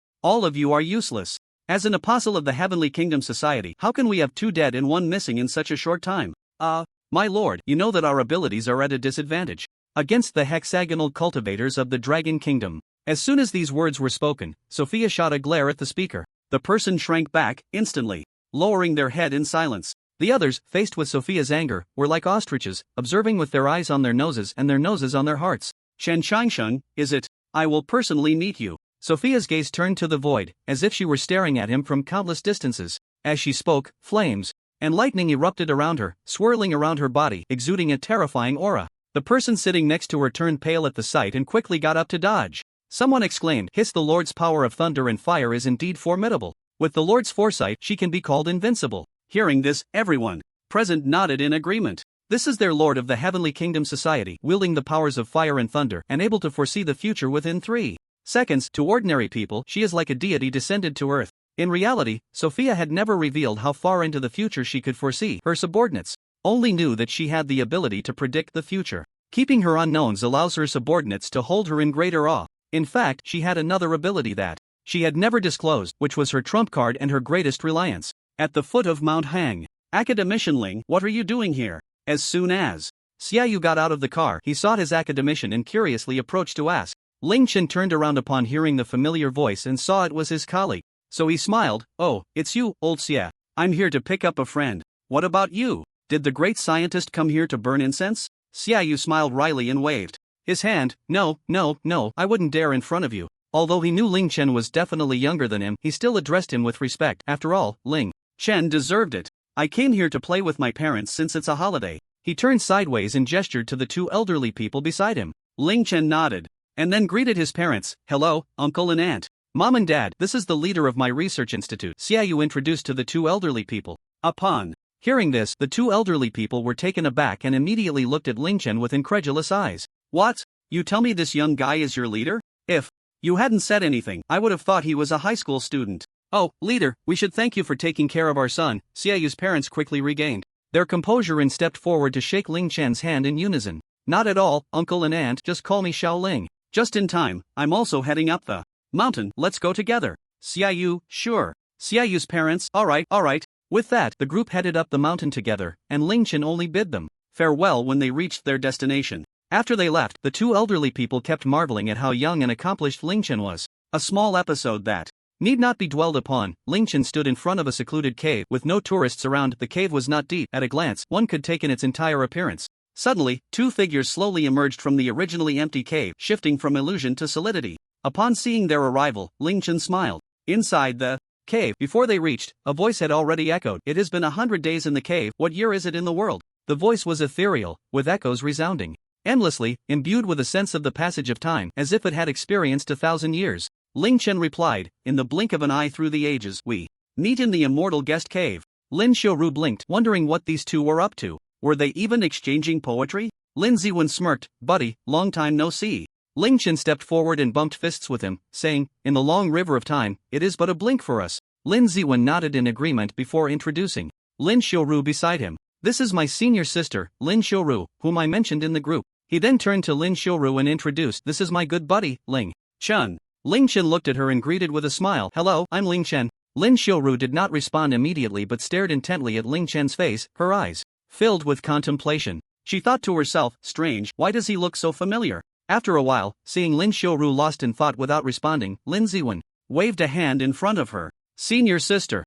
All of you are useless. As an apostle of the Heavenly Kingdom Society, how can we have 2 dead and 1 missing in such a short time? My lord, you know that our abilities are at a disadvantage against the hexagonal cultivators of the Dragon Kingdom. As soon as these words were spoken, Sophia shot a glare at the speaker. The person shrank back, instantly, lowering their head in silence. The others, faced with Sophia's anger, were like ostriches, observing with their eyes on their noses and their noses on their hearts. Chen Changsheng, is it? I will personally meet you. Sophia's gaze turned to the void, as if she were staring at him from countless distances. As she spoke, flames and lightning erupted around her, swirling around her body, exuding a terrifying aura. The person sitting next to her turned pale at the sight and quickly got up to dodge. Someone exclaimed, "Hiss, the Lord's power of thunder and fire is indeed formidable. With the Lord's foresight, she can be called invincible." Hearing this, everyone present nodded in agreement. This is their Lord of the Heavenly Kingdom Society, wielding the powers of fire and thunder, and able to foresee the future within 3 seconds. To ordinary people, she is like a deity descended to earth. In reality, Sophia had never revealed how far into the future she could foresee. Her subordinates only knew that she had the ability to predict the future. Keeping her unknowns allows her subordinates to hold her in greater awe. In fact, she had another ability that she had never disclosed, which was her trump card and her greatest reliance. At the foot of Mount Hang, Academician Ling, what are you doing here? As soon as Xiaoyu got out of the car, he sought his academician and curiously approached to ask. Ling Chen turned around upon hearing the familiar voice and saw it was his colleague. So he smiled. "Oh, it's you, old Xia. I'm here to pick up a friend. What about you? Did the great scientist come here to burn incense?" Xiaoyu smiled wryly and waved his hand. No, I wouldn't dare in front of you." Although he knew Ling Chen was definitely younger than him, he still addressed him with respect. After all, Ling Chen deserved it. "I came here to play with my parents since it's a holiday." He turned sideways and gestured to the 2 elderly people beside him. Ling Chen nodded, and then greeted his parents. "Hello, uncle and aunt. Mom and dad, this is the leader of my research institute," Xiaoyu introduced to the 2 elderly people. Upon hearing this, the 2 elderly people were taken aback and immediately looked at Ling Chen with incredulous eyes. "What? You tell me this young guy is your leader? If you hadn't said anything, I would have thought he was a high school student." Oh, leader, we should thank you for taking care of our son. Xiaoyu's parents quickly regained their composure and stepped forward to shake Ling Chen's hand in unison. Not at all, uncle and aunt, just call me Xiaoling. Just in time, I'm also heading up the mountain, let's go together. Xiaoyu, sure. Xiaoyu's parents, alright. With that, the group headed up the mountain together, and Ling Chen only bid them farewell when they reached their destination. After they left, the two elderly people kept marveling at how young and accomplished Ling Chen was. A small episode that need not be dwelled upon. Ling Chen stood in front of a secluded cave with no tourists around. The cave was not deep. At a glance, one could take in its entire appearance. Suddenly, two figures slowly emerged from the originally empty cave, shifting from illusion to solidity. Upon seeing their arrival, Ling Chen smiled. Inside the cave, before they reached, a voice had already echoed, "It has been 100 days in the cave, what year is it in the world?" The voice was ethereal, with echoes resounding endlessly, imbued with a sense of the passage of time, as if it had experienced 1,000 years. Ling Chen replied, "In the blink of an eye through the ages, we meet in the immortal guest cave." Lin Xiaoru blinked, wondering what these two were up to. Were they even exchanging poetry? Lin Ziwen smirked, "Buddy, long time no see." Ling Chen stepped forward and bumped fists with him, saying, "In the long river of time, it is but a blink for us." Lin Ziwen nodded in agreement before introducing Lin Xiaoru beside him. "This is my senior sister, Lin Xiaoru, whom I mentioned in the group." He then turned to Lin Xiaoru and introduced, "This is my good buddy, Ling Chen." Ling Chen looked at her and greeted with a smile, "Hello, I'm Ling Chen." Lin Xiaoru did not respond immediately but stared intently at Ling Chen's face, her eyes filled with contemplation. She thought to herself, "Strange, why does he look so familiar?" After a while, seeing Lin Xiaoru lost in thought without responding, Lin Ziwen waved a hand in front of her. Senior sister,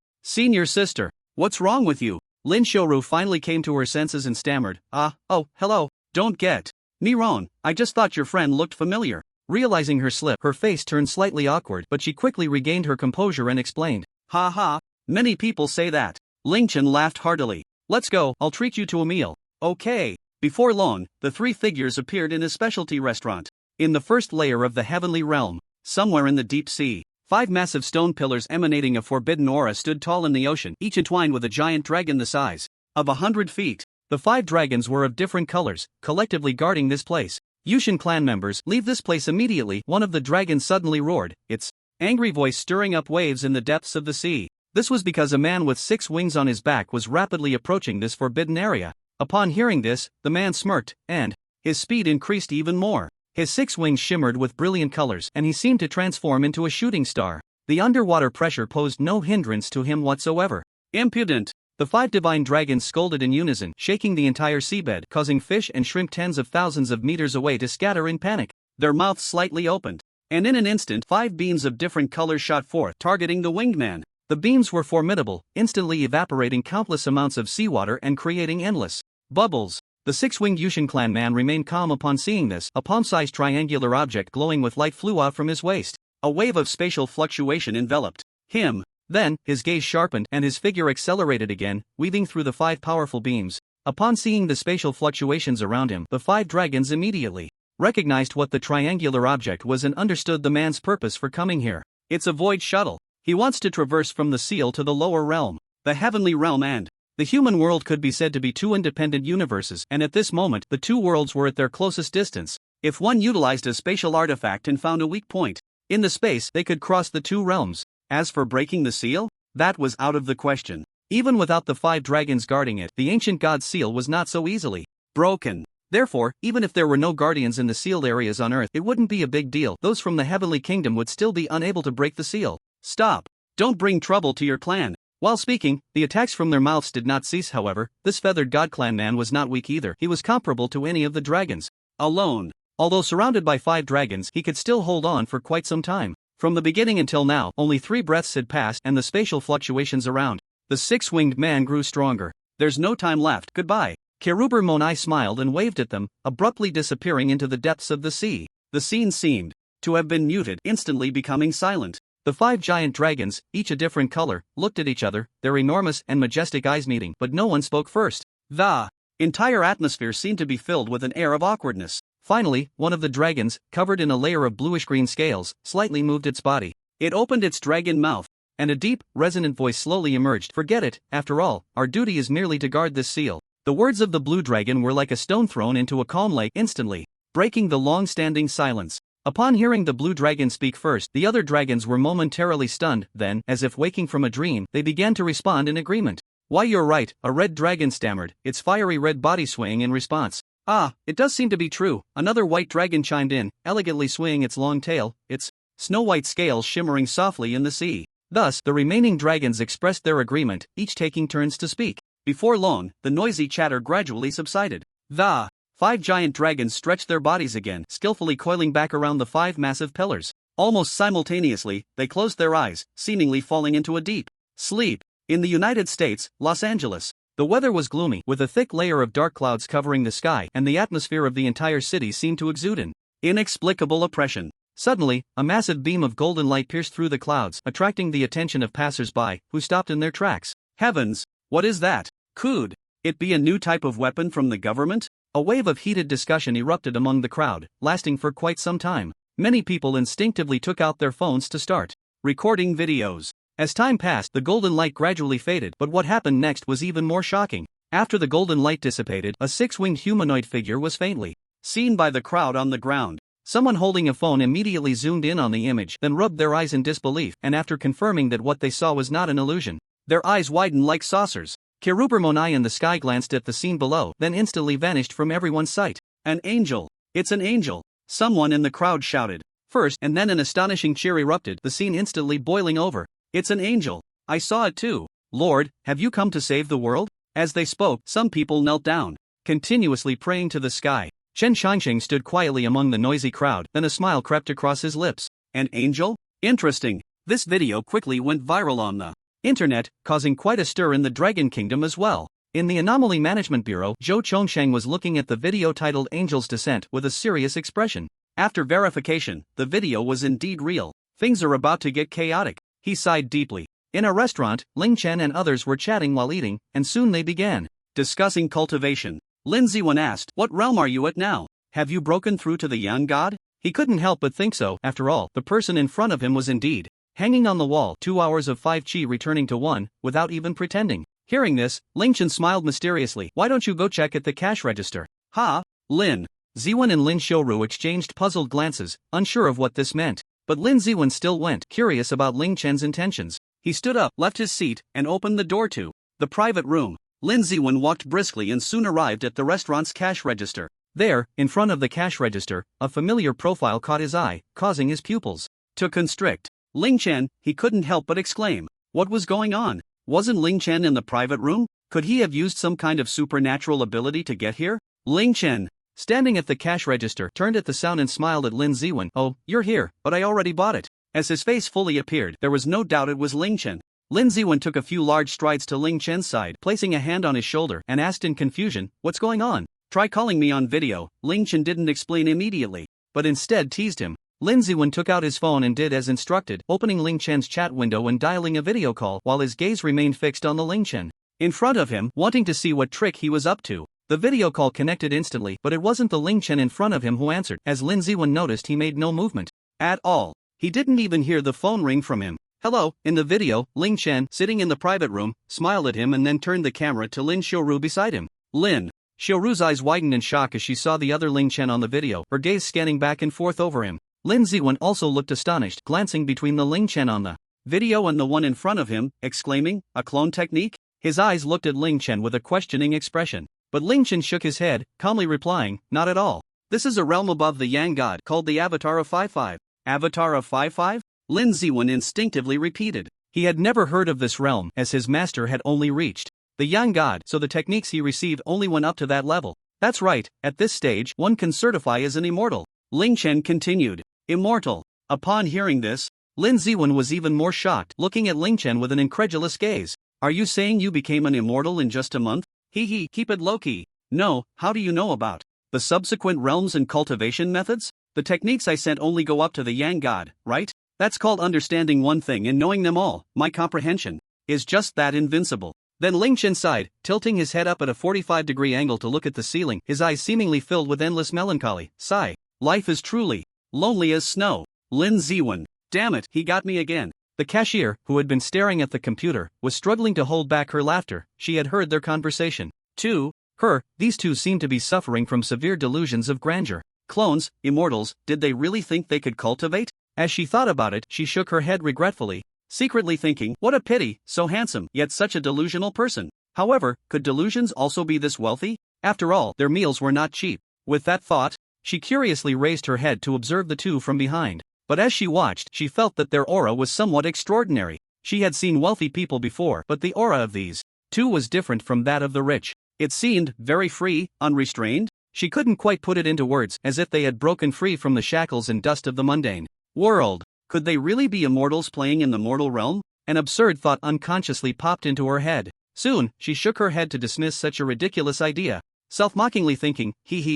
what's wrong with you?" Lin Xiaoru finally came to her senses and stammered, "Oh, hello, don't get me wrong, I just thought your friend looked familiar." Realizing her slip, her face turned slightly awkward, but she quickly regained her composure and explained, "Ha ha, many people say that." Ling Chen laughed heartily. "Let's go, I'll treat you to a meal." "Okay." Before long, the three figures appeared in a specialty restaurant. In the first layer of the heavenly realm, somewhere in the deep sea, 5 massive stone pillars emanating a forbidden aura stood tall in the ocean, each entwined with a giant dragon the size of 100 feet. The 5 dragons were of different colors, collectively guarding this place. "Yushin clan members, leave this place immediately," one of the dragons suddenly roared, its angry voice stirring up waves in the depths of the sea. This was because a man with 6 wings on his back was rapidly approaching this forbidden area. Upon hearing this, the man smirked, and his speed increased even more. His 6 wings shimmered with brilliant colors, and he seemed to transform into a shooting star. The underwater pressure posed no hindrance to him whatsoever. "Impudent!" The 5 divine dragons scolded in unison, shaking the entire seabed, causing fish and shrimp tens of thousands of meters away to scatter in panic. Their mouths slightly opened, and in an instant 5 beams of different colors shot forth, targeting the winged man. The beams were formidable, instantly evaporating countless amounts of seawater and creating endless bubbles. The 6-winged Yushin clan man remained calm upon seeing this. A palm-sized triangular object glowing with light flew out from his waist. A wave of spatial fluctuation enveloped him. Then, his gaze sharpened and his figure accelerated again, weaving through the 5 powerful beams. Upon seeing the spatial fluctuations around him, the 5 dragons immediately recognized what the triangular object was and understood the man's purpose for coming here. "It's a void shuttle. He wants to traverse from the seal to the lower realm. The heavenly realm and the human world could be said to be 2 independent universes, and at this moment, the 2 worlds were at their closest distance. If one utilized a spatial artifact and found a weak point in the space, they could cross the 2 realms. As for breaking the seal, that was out of the question. Even without the 5 dragons guarding it, the ancient god's seal was not so easily broken. Therefore, even if there were no guardians in the sealed areas on Earth, it wouldn't be a big deal. Those from the heavenly kingdom would still be unable to break the seal. "Stop! Don't bring trouble to your clan." While speaking, the attacks from their mouths did not cease. However, this feathered god clan man was not weak either. He was comparable to any of the dragons. Alone, although surrounded by 5 dragons, he could still hold on for quite some time. From the beginning until now, only 3 breaths had passed and the spatial fluctuations around the 6-winged man grew stronger. "There's no time left, goodbye." Keruber Monai smiled and waved at them, abruptly disappearing into the depths of the sea. The scene seemed to have been muted, instantly becoming silent. The 5 giant dragons, each a different color, looked at each other, their enormous and majestic eyes meeting, but no one spoke first. The entire atmosphere seemed to be filled with an air of awkwardness. Finally, one of the dragons, covered in a layer of bluish-green scales, slightly moved its body. It opened its dragon mouth, and a deep, resonant voice slowly emerged. "Forget it, after all, our duty is merely to guard this seal." The words of the blue dragon were like a stone thrown into a calm lake, instantly breaking the long-standing silence. Upon hearing the blue dragon speak first, the other dragons were momentarily stunned, then, as if waking from a dream, they began to respond in agreement. Why, you're right, a red dragon stammered, its fiery red body swaying in response. Ah, it does seem to be true, another white dragon chimed in, elegantly swaying its long tail, its snow-white scales shimmering softly in the sea. Thus, the remaining dragons expressed their agreement, each taking turns to speak. Before long, the noisy chatter gradually subsided. The 5 giant dragons stretched their bodies again, skillfully coiling back around the 5 massive pillars. Almost simultaneously, they closed their eyes, seemingly falling into a deep sleep. In the United States, Los Angeles, the weather was gloomy, with a thick layer of dark clouds covering the sky, and the atmosphere of the entire city seemed to exude an inexplicable oppression. Suddenly, a massive beam of golden light pierced through the clouds, attracting the attention of passers-by, who stopped in their tracks. Heavens! What is that? Could it be a new type of weapon from the government? A wave of heated discussion erupted among the crowd, lasting for quite some time. Many people instinctively took out their phones to start recording videos. As time passed, the golden light gradually faded, but what happened next was even more shocking. After the golden light dissipated, a 6-winged humanoid figure was faintly seen by the crowd on the ground. Someone holding a phone immediately zoomed in on the image, then rubbed their eyes in disbelief, and after confirming that what they saw was not an illusion, their eyes widened like saucers. Kirubermonai in the sky glanced at the scene below, then instantly vanished from everyone's sight. An angel! It's an angel! Someone in the crowd shouted. First, and then an astonishing cheer erupted, the scene instantly boiling over. It's an angel! I saw it too! Lord, have you come to save the world? As they spoke, some people knelt down, continuously praying to the sky. Chen Shangsheng stood quietly among the noisy crowd, then a smile crept across his lips. An angel? Interesting. This video quickly went viral on the internet, causing quite a stir in the Dragon Kingdom as well. In the Anomaly Management Bureau, Zhou Chongsheng was looking at the video titled Angel's Descent with a serious expression. After verification, the video was indeed real. Things are about to get chaotic. He sighed deeply. In a restaurant, Ling Chen and others were chatting while eating, and soon they began discussing cultivation. Lin Ziwen asked, "What realm are you at now? Have you broken through to the Yang God?" He couldn't help but think so. After all, the person in front of him was indeed hanging on the wall, 2 hours of 5 chi returning to 1, without even pretending. Hearing this, Ling Chen smiled mysteriously. "Why don't you go check at the cash register?" "Ha!" Lin Ziwen and Lin Xiuru exchanged puzzled glances, unsure of what this meant. But Lin Ziwen still went, curious about Ling Chen's intentions. He stood up, left his seat, and opened the door to the private room. Lin Ziwen walked briskly and soon arrived at the restaurant's cash register. There, in front of the cash register, a familiar profile caught his eye, causing his pupils to constrict. Ling Chen, he couldn't help but exclaim. What was going on? Wasn't Ling Chen in the private room? Could he have used some kind of supernatural ability to get here? Ling Chen, standing at the cash register, turned at the sound and smiled at Lin Ziwen. "Oh, you're here, but I already bought it." As his face fully appeared, there was no doubt it was Ling Chen. Lin Ziwen took a few large strides to Ling Chen's side, placing a hand on his shoulder, and asked in confusion, "What's going on?" "Try calling me on video." Ling Chen didn't explain immediately, but instead teased him. Lin Ziwen took out his phone and did as instructed, opening Ling Chen's chat window and dialing a video call while his gaze remained fixed on the Ling Chen in front of him, wanting to see what trick he was up to. The video call connected instantly, but it wasn't the Ling Chen in front of him who answered. As Lin Ziwen noticed, he made no movement at all. He didn't even hear the phone ring from him. "Hello." In the video, Ling Chen, sitting in the private room, smiled at him and then turned the camera to Lin Xiuru beside him. Lin Xiuru's eyes widened in shock as she saw the other Ling Chen on the video, her gaze scanning back and forth over him. Lin Ziwen also looked astonished, glancing between the Ling Chen on the video and the one in front of him, exclaiming, "A clone technique?" His eyes looked at Ling Chen with a questioning expression. But Ling Chen shook his head, calmly replying, "Not at all. This is a realm above the Yang God, called the Avatar of 5-5. Avatar of 5-5? Lin Ziwen instinctively repeated. He had never heard of this realm, as his master had only reached the Yang God, so the techniques he received only went up to that level. That's right, at this stage, one can certify as an immortal. Ling Chen continued. Immortal. Upon hearing this, Lin Ziwen was even more shocked, looking at Ling Chen with an incredulous gaze. "Are you saying you became an immortal in just a month?" Hee, keep it low-key. "No, how do you know about the subsequent realms and cultivation methods? The techniques I sent only go up to the Yang God, right? That's called understanding one thing and knowing them all. My comprehension is just that invincible." Then Ling Chen sighed, tilting his head up at a 45-degree angle to look at the ceiling, his eyes seemingly filled with endless melancholy. Sigh. Life is truly lonely as snow. Lin Ziwen. Damn it, he got me again. The cashier, who had been staring at the computer, was struggling to hold back her laughter. She had heard their conversation. To her, these two seemed to be suffering from severe delusions of grandeur. Clones, immortals, did they really think they could cultivate? As she thought about it, she shook her head regretfully, secretly thinking, what a pity, so handsome, yet such a delusional person. However, could delusions also be this wealthy? After all, their meals were not cheap. With that thought, she curiously raised her head to observe the two from behind. But as she watched, she felt that their aura was somewhat extraordinary. She had seen wealthy people before, but the aura of these two was different from that of the rich. It seemed very free, unrestrained. She couldn't quite put it into words, as if they had broken free from the shackles and dust of the mundane world. Could they really be immortals playing in the mortal realm? An absurd thought unconsciously popped into her head. Soon, she shook her head to dismiss such a ridiculous idea, self-mockingly thinking,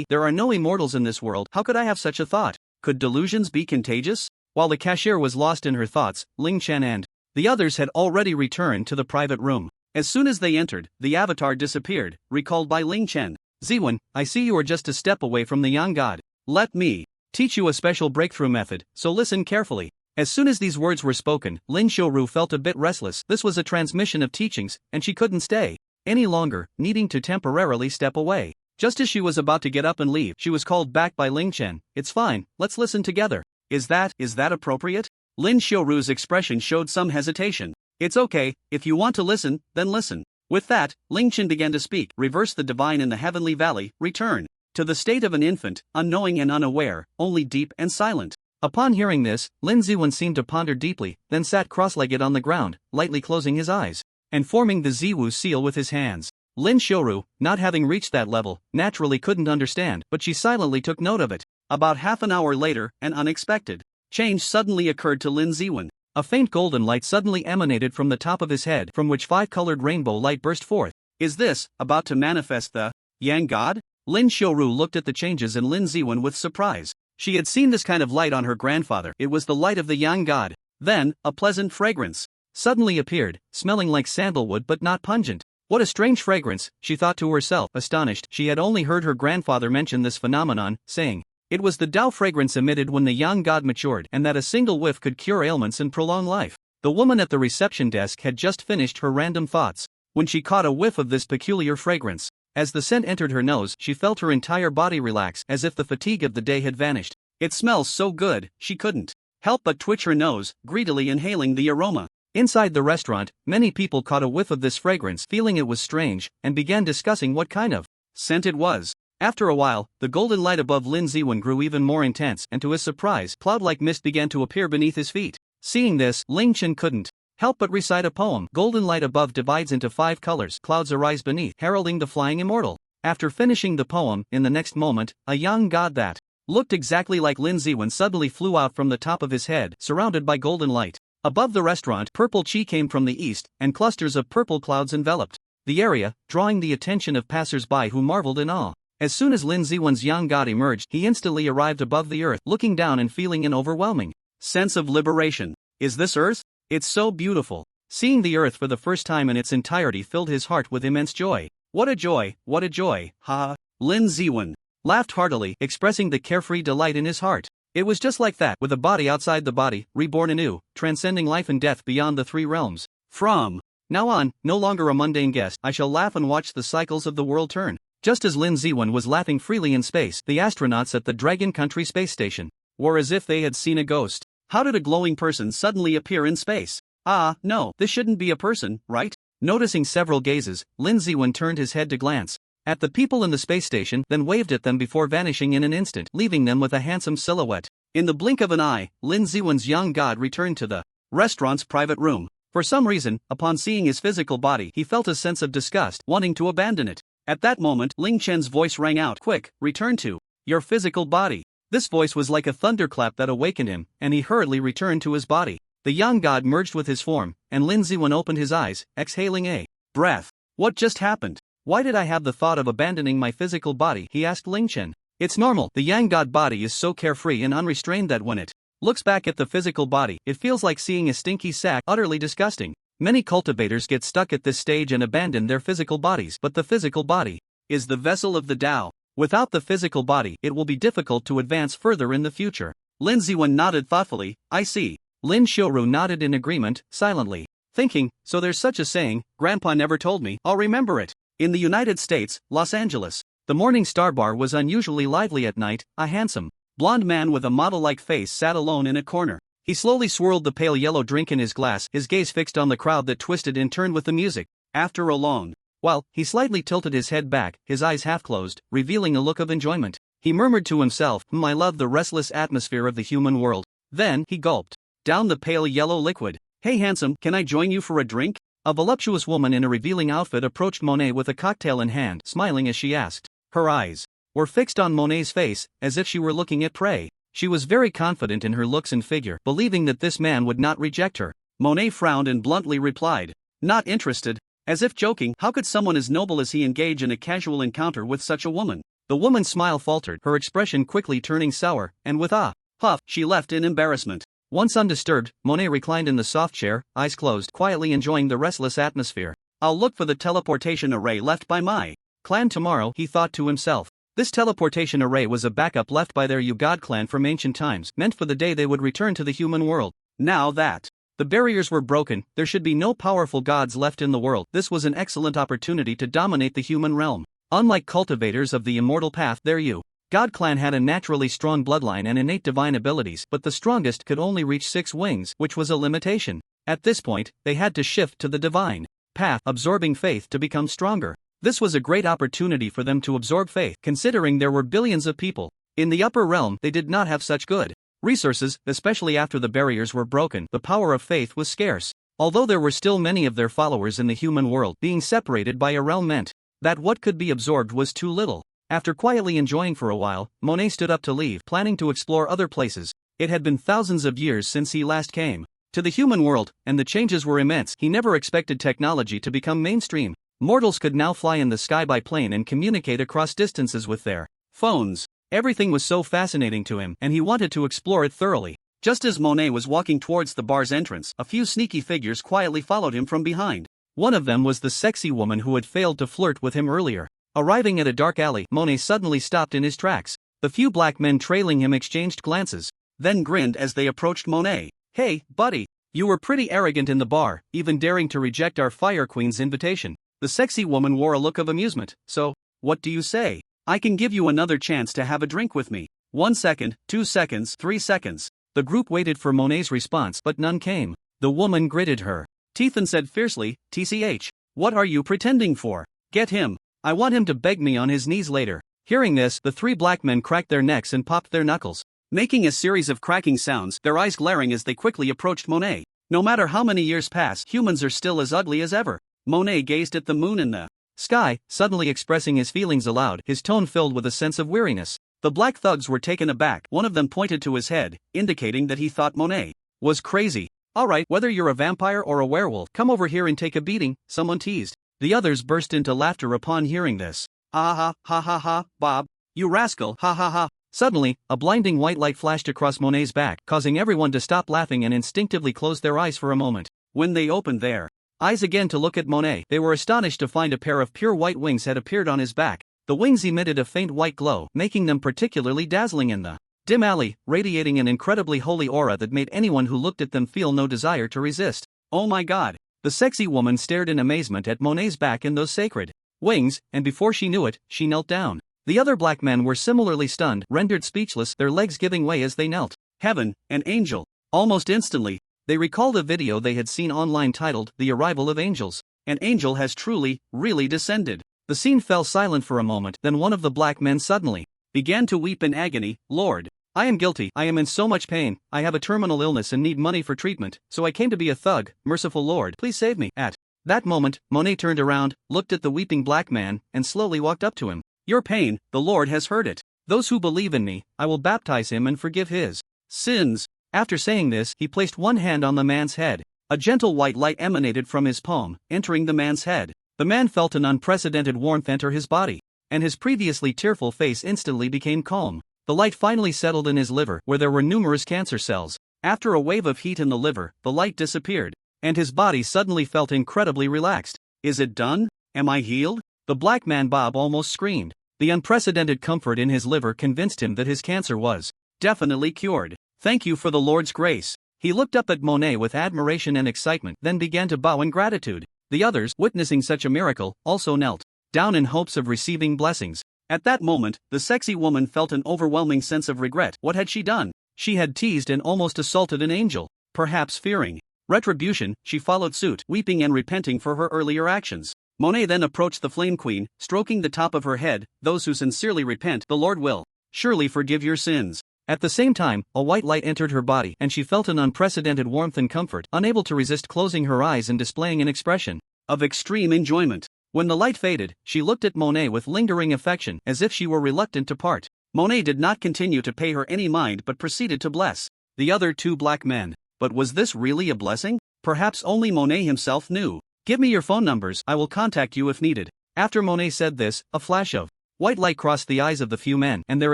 there are no immortals in this world, how could I have such a thought? Could delusions be contagious? While the cashier was lost in her thoughts, Ling Chen and the others had already returned to the private room. As soon as they entered, the avatar disappeared, recalled by Ling Chen. "DAY1, I see you are just a step away from the young god. Let me teach you a special breakthrough method, so listen carefully." As soon as these words were spoken, Lin Xiaoru felt a bit restless. This was a transmission of teachings, and she couldn't stay any longer, needing to temporarily step away. Just as she was about to get up and leave, she was called back by Ling Chen. "It's fine, let's listen together." Is that appropriate? Lin Xiaoru's expression showed some hesitation. "It's okay, if you want to listen, then listen." With that, Ling Chen began to speak. "Reverse the divine in the heavenly valley, return to the state of an infant, unknowing and unaware, only deep and silent." Upon hearing this, Lin Ziwen seemed to ponder deeply, then sat cross-legged on the ground, lightly closing his eyes and forming the Ziwu seal with his hands. Lin Xiaoru, not having reached that level, naturally couldn't understand, but she silently took note of it. About half an hour later, an unexpected change suddenly occurred to Lin Ziwen. A faint golden light suddenly emanated from the top of his head, from which five-colored rainbow light burst forth. Is this about to manifest the Yang God? Lin Xiaoru looked at the changes in Lin Ziwen with surprise. She had seen this kind of light on her grandfather. It was the light of the Yang God. Then, a pleasant fragrance suddenly appeared, smelling like sandalwood but not pungent. What a strange fragrance, she thought to herself, astonished. She had only heard her grandfather mention this phenomenon, saying it was the Tao fragrance emitted when the Yang God matured, and that a single whiff could cure ailments and prolong life. The woman at the reception desk had just finished her random thoughts when she caught a whiff of this peculiar fragrance. As the scent entered her nose, she felt her entire body relax, as if the fatigue of the day had vanished. "It smells so good," she couldn't help but twitch her nose, greedily inhaling the aroma. Inside the restaurant, many people caught a whiff of this fragrance, feeling it was strange, and began discussing what kind of scent it was. After a while, the golden light above Lin Ziwen grew even more intense, and to his surprise, cloud-like mist began to appear beneath his feet. Seeing this, Ling Chen couldn't help but recite a poem. Golden light above divides into 5 colors, clouds arise beneath, heralding the flying immortal. After finishing the poem, in the next moment, a young god that looked exactly like Lin Ziwen suddenly flew out from the top of his head, surrounded by golden light. Above the restaurant, purple chi came from the east, and clusters of purple clouds enveloped the area, drawing the attention of passers-by who marveled in awe. As soon as Lin Ziwen's young god emerged, he instantly arrived above the earth, looking down and feeling an overwhelming sense of liberation. Is this Earth? It's so beautiful. Seeing the Earth for the first time in its entirety filled his heart with immense joy. What a joy, what a joy, ha! Lin Ziwen laughed heartily, expressing the carefree delight in his heart. It was just like that, with a body outside the body, reborn anew, transcending life and death beyond the 3 realms. From now on, no longer a mundane guest, I shall laugh and watch the cycles of the world turn. Just as Lin Ziwen was laughing freely in space, the astronauts at the Dragon Country space station were as if they had seen a ghost. How did a glowing person suddenly appear in space? Ah, no, this shouldn't be a person, right? Noticing several gazes, Lin Ziwen turned his head to glance at the people in the space station, then waved at them before vanishing in an instant, leaving them with a handsome silhouette. In the blink of an eye, Lin Ziwen's young god returned to the restaurant's private room. For some reason, upon seeing his physical body, he felt a sense of disgust, wanting to abandon it. At that moment, Ling Chen's voice rang out, "Quick, return to your physical body." This voice was like a thunderclap that awakened him, and he hurriedly returned to his body. The young god merged with his form, and Lin Ziwen opened his eyes, exhaling a breath. What just happened? Why did I have the thought of abandoning my physical body? He asked Ling Chen. It's normal. The yang god body is so carefree and unrestrained that when it looks back at the physical body, it feels like seeing a stinky sack, utterly disgusting. Many cultivators get stuck at this stage and abandon their physical bodies, but the physical body is the vessel of the Tao. Without the physical body, it will be difficult to advance further in the future. Lin Ziwen nodded thoughtfully. I see. Lin Xiaoru nodded in agreement, silently thinking, so there's such a saying, Grandpa never told me, I'll remember it. In the United States, Los Angeles, The Morning Star bar was unusually lively at night. A handsome, blonde man with a model-like face sat alone in a corner. He slowly swirled the pale yellow drink in his glass, his gaze fixed on the crowd that twisted in turn with the music. After a long while, he slightly tilted his head back, his eyes half closed, revealing a look of enjoyment. He murmured to himself, I love the restless atmosphere of the human world. Then, he gulped down the pale yellow liquid. Hey handsome, can I join you for a drink? A voluptuous woman in a revealing outfit approached Monet with a cocktail in hand, smiling as she asked. Her eyes were fixed on Monet's face, as if she were looking at prey. She was very confident in her looks and figure, believing that this man would not reject her. Monet frowned and bluntly replied, not interested. As if joking, how could someone as noble as he engage in a casual encounter with such a woman? The woman's smile faltered, her expression quickly turning sour, and with a huff, she left in embarrassment. Once undisturbed, Monet reclined in the soft chair, eyes closed, quietly enjoying the restless atmosphere. I'll look for the teleportation array left by my clan tomorrow, he thought to himself. This teleportation array was a backup left by their Yu god clan from ancient times, meant for the day they would return to the human world. Now that the barriers were broken, there should be no powerful gods left in the world. This was an excellent opportunity to dominate the human realm. Unlike cultivators of the immortal path, their Yu god clan had a naturally strong bloodline and innate divine abilities, but the strongest could only reach 6 wings, which was a limitation. At this point, they had to shift to the divine path, absorbing faith to become stronger. This was a great opportunity for them to absorb faith, considering there were billions of people. In the upper realm, they did not have such good resources, especially after the barriers were broken. The power of faith was scarce. Although there were still many of their followers in the human world, being separated by a realm meant that what could be absorbed was too little. After quietly enjoying for a while, Monet stood up to leave, planning to explore other places. It had been thousands of years since he last came to the human world, and the changes were immense. He never expected technology to become mainstream. Mortals could now fly in the sky by plane and communicate across distances with their phones. Everything was so fascinating to him, and he wanted to explore it thoroughly. Just as Monet was walking towards the bar's entrance, a few sneaky figures quietly followed him from behind. One of them was the sexy woman who had failed to flirt with him earlier. Arriving at a dark alley, Monet suddenly stopped in his tracks. The few black men trailing him exchanged glances, then grinned as they approached Monet. Hey, buddy, you were pretty arrogant in the bar, even daring to reject our Fire Queen's invitation. The sexy woman wore a look of amusement. So, what do you say? I can give you another chance to have a drink with me. 1 second, 2 seconds, 3 seconds. The group waited for Monet's response, but none came. The woman gritted her teeth and said fiercely, TCH, what are you pretending for? Get him. I want him to beg me on his knees later. Hearing this, the 3 black men cracked their necks and popped their knuckles, making a series of cracking sounds, their eyes glaring as they quickly approached Monet. No matter how many years pass, humans are still as ugly as ever. Monet gazed at the moon in the sky, suddenly expressing his feelings aloud, his tone filled with a sense of weariness. The black thugs were taken aback. One of them pointed to his head, indicating that he thought Monet was crazy. Alright, whether you're a vampire or a werewolf, come over here and take a beating, someone teased. The others burst into laughter upon hearing this. Ah ha ha ha, Bob, you rascal, ha ha ha. Suddenly, a blinding white light flashed across Monet's back, causing everyone to stop laughing and instinctively close their eyes for a moment. When they opened their eyes again to look at Monet, they were astonished to find a pair of pure white wings had appeared on his back. The wings emitted a faint white glow, making them particularly dazzling in the dim alley, radiating an incredibly holy aura that made anyone who looked at them feel no desire to resist. Oh my god! The sexy woman stared in amazement at Monet's back and those sacred wings, and before she knew it, she knelt down. The other black men were similarly stunned, rendered speechless, their legs giving way as they knelt. Heaven, an angel. Almost instantly, they recalled a video they had seen online titled, The Arrival of Angels. An angel has truly, really descended. The scene fell silent for a moment, then one of the black men suddenly began to weep in agony. Lord, I am guilty, I am in so much pain, I have a terminal illness and need money for treatment, so I came to be a thug, merciful Lord, please save me. At that moment, Monet turned around, looked at the weeping black man, and slowly walked up to him. Your pain, the Lord has heard it. Those who believe in me, I will baptize him and forgive his sins. After saying this, he placed one hand on the man's head. A gentle white light emanated from his palm, entering the man's head. The man felt an unprecedented warmth enter his body, and his previously tearful face instantly became calm. The light finally settled in his liver, where there were numerous cancer cells. After a wave of heat in the liver, the light disappeared, and his body suddenly felt incredibly relaxed. Is it done? Am I healed? The black man Bob almost screamed. The unprecedented comfort in his liver convinced him that his cancer was definitely cured. Thank you for the Lord's grace. He looked up at Monet with admiration and excitement, then began to bow in gratitude. The others, witnessing such a miracle, also knelt down in hopes of receiving blessings. At that moment, the sexy woman felt an overwhelming sense of regret. What had she done? She had teased and almost assaulted an angel. Perhaps fearing retribution, she followed suit, weeping and repenting for her earlier actions. Monet then approached the Flame Queen, stroking the top of her head. Those who sincerely repent, the Lord will surely forgive your sins. At the same time, a white light entered her body and she felt an unprecedented warmth and comfort, unable to resist closing her eyes and displaying an expression of extreme enjoyment. When the light faded, she looked at Monet with lingering affection, as if she were reluctant to part. Monet did not continue to pay her any mind but proceeded to bless the other two black men. But was this really a blessing? Perhaps only Monet himself knew. Give me your phone numbers, I will contact you if needed. After Monet said this, a flash of white light crossed the eyes of the few men and their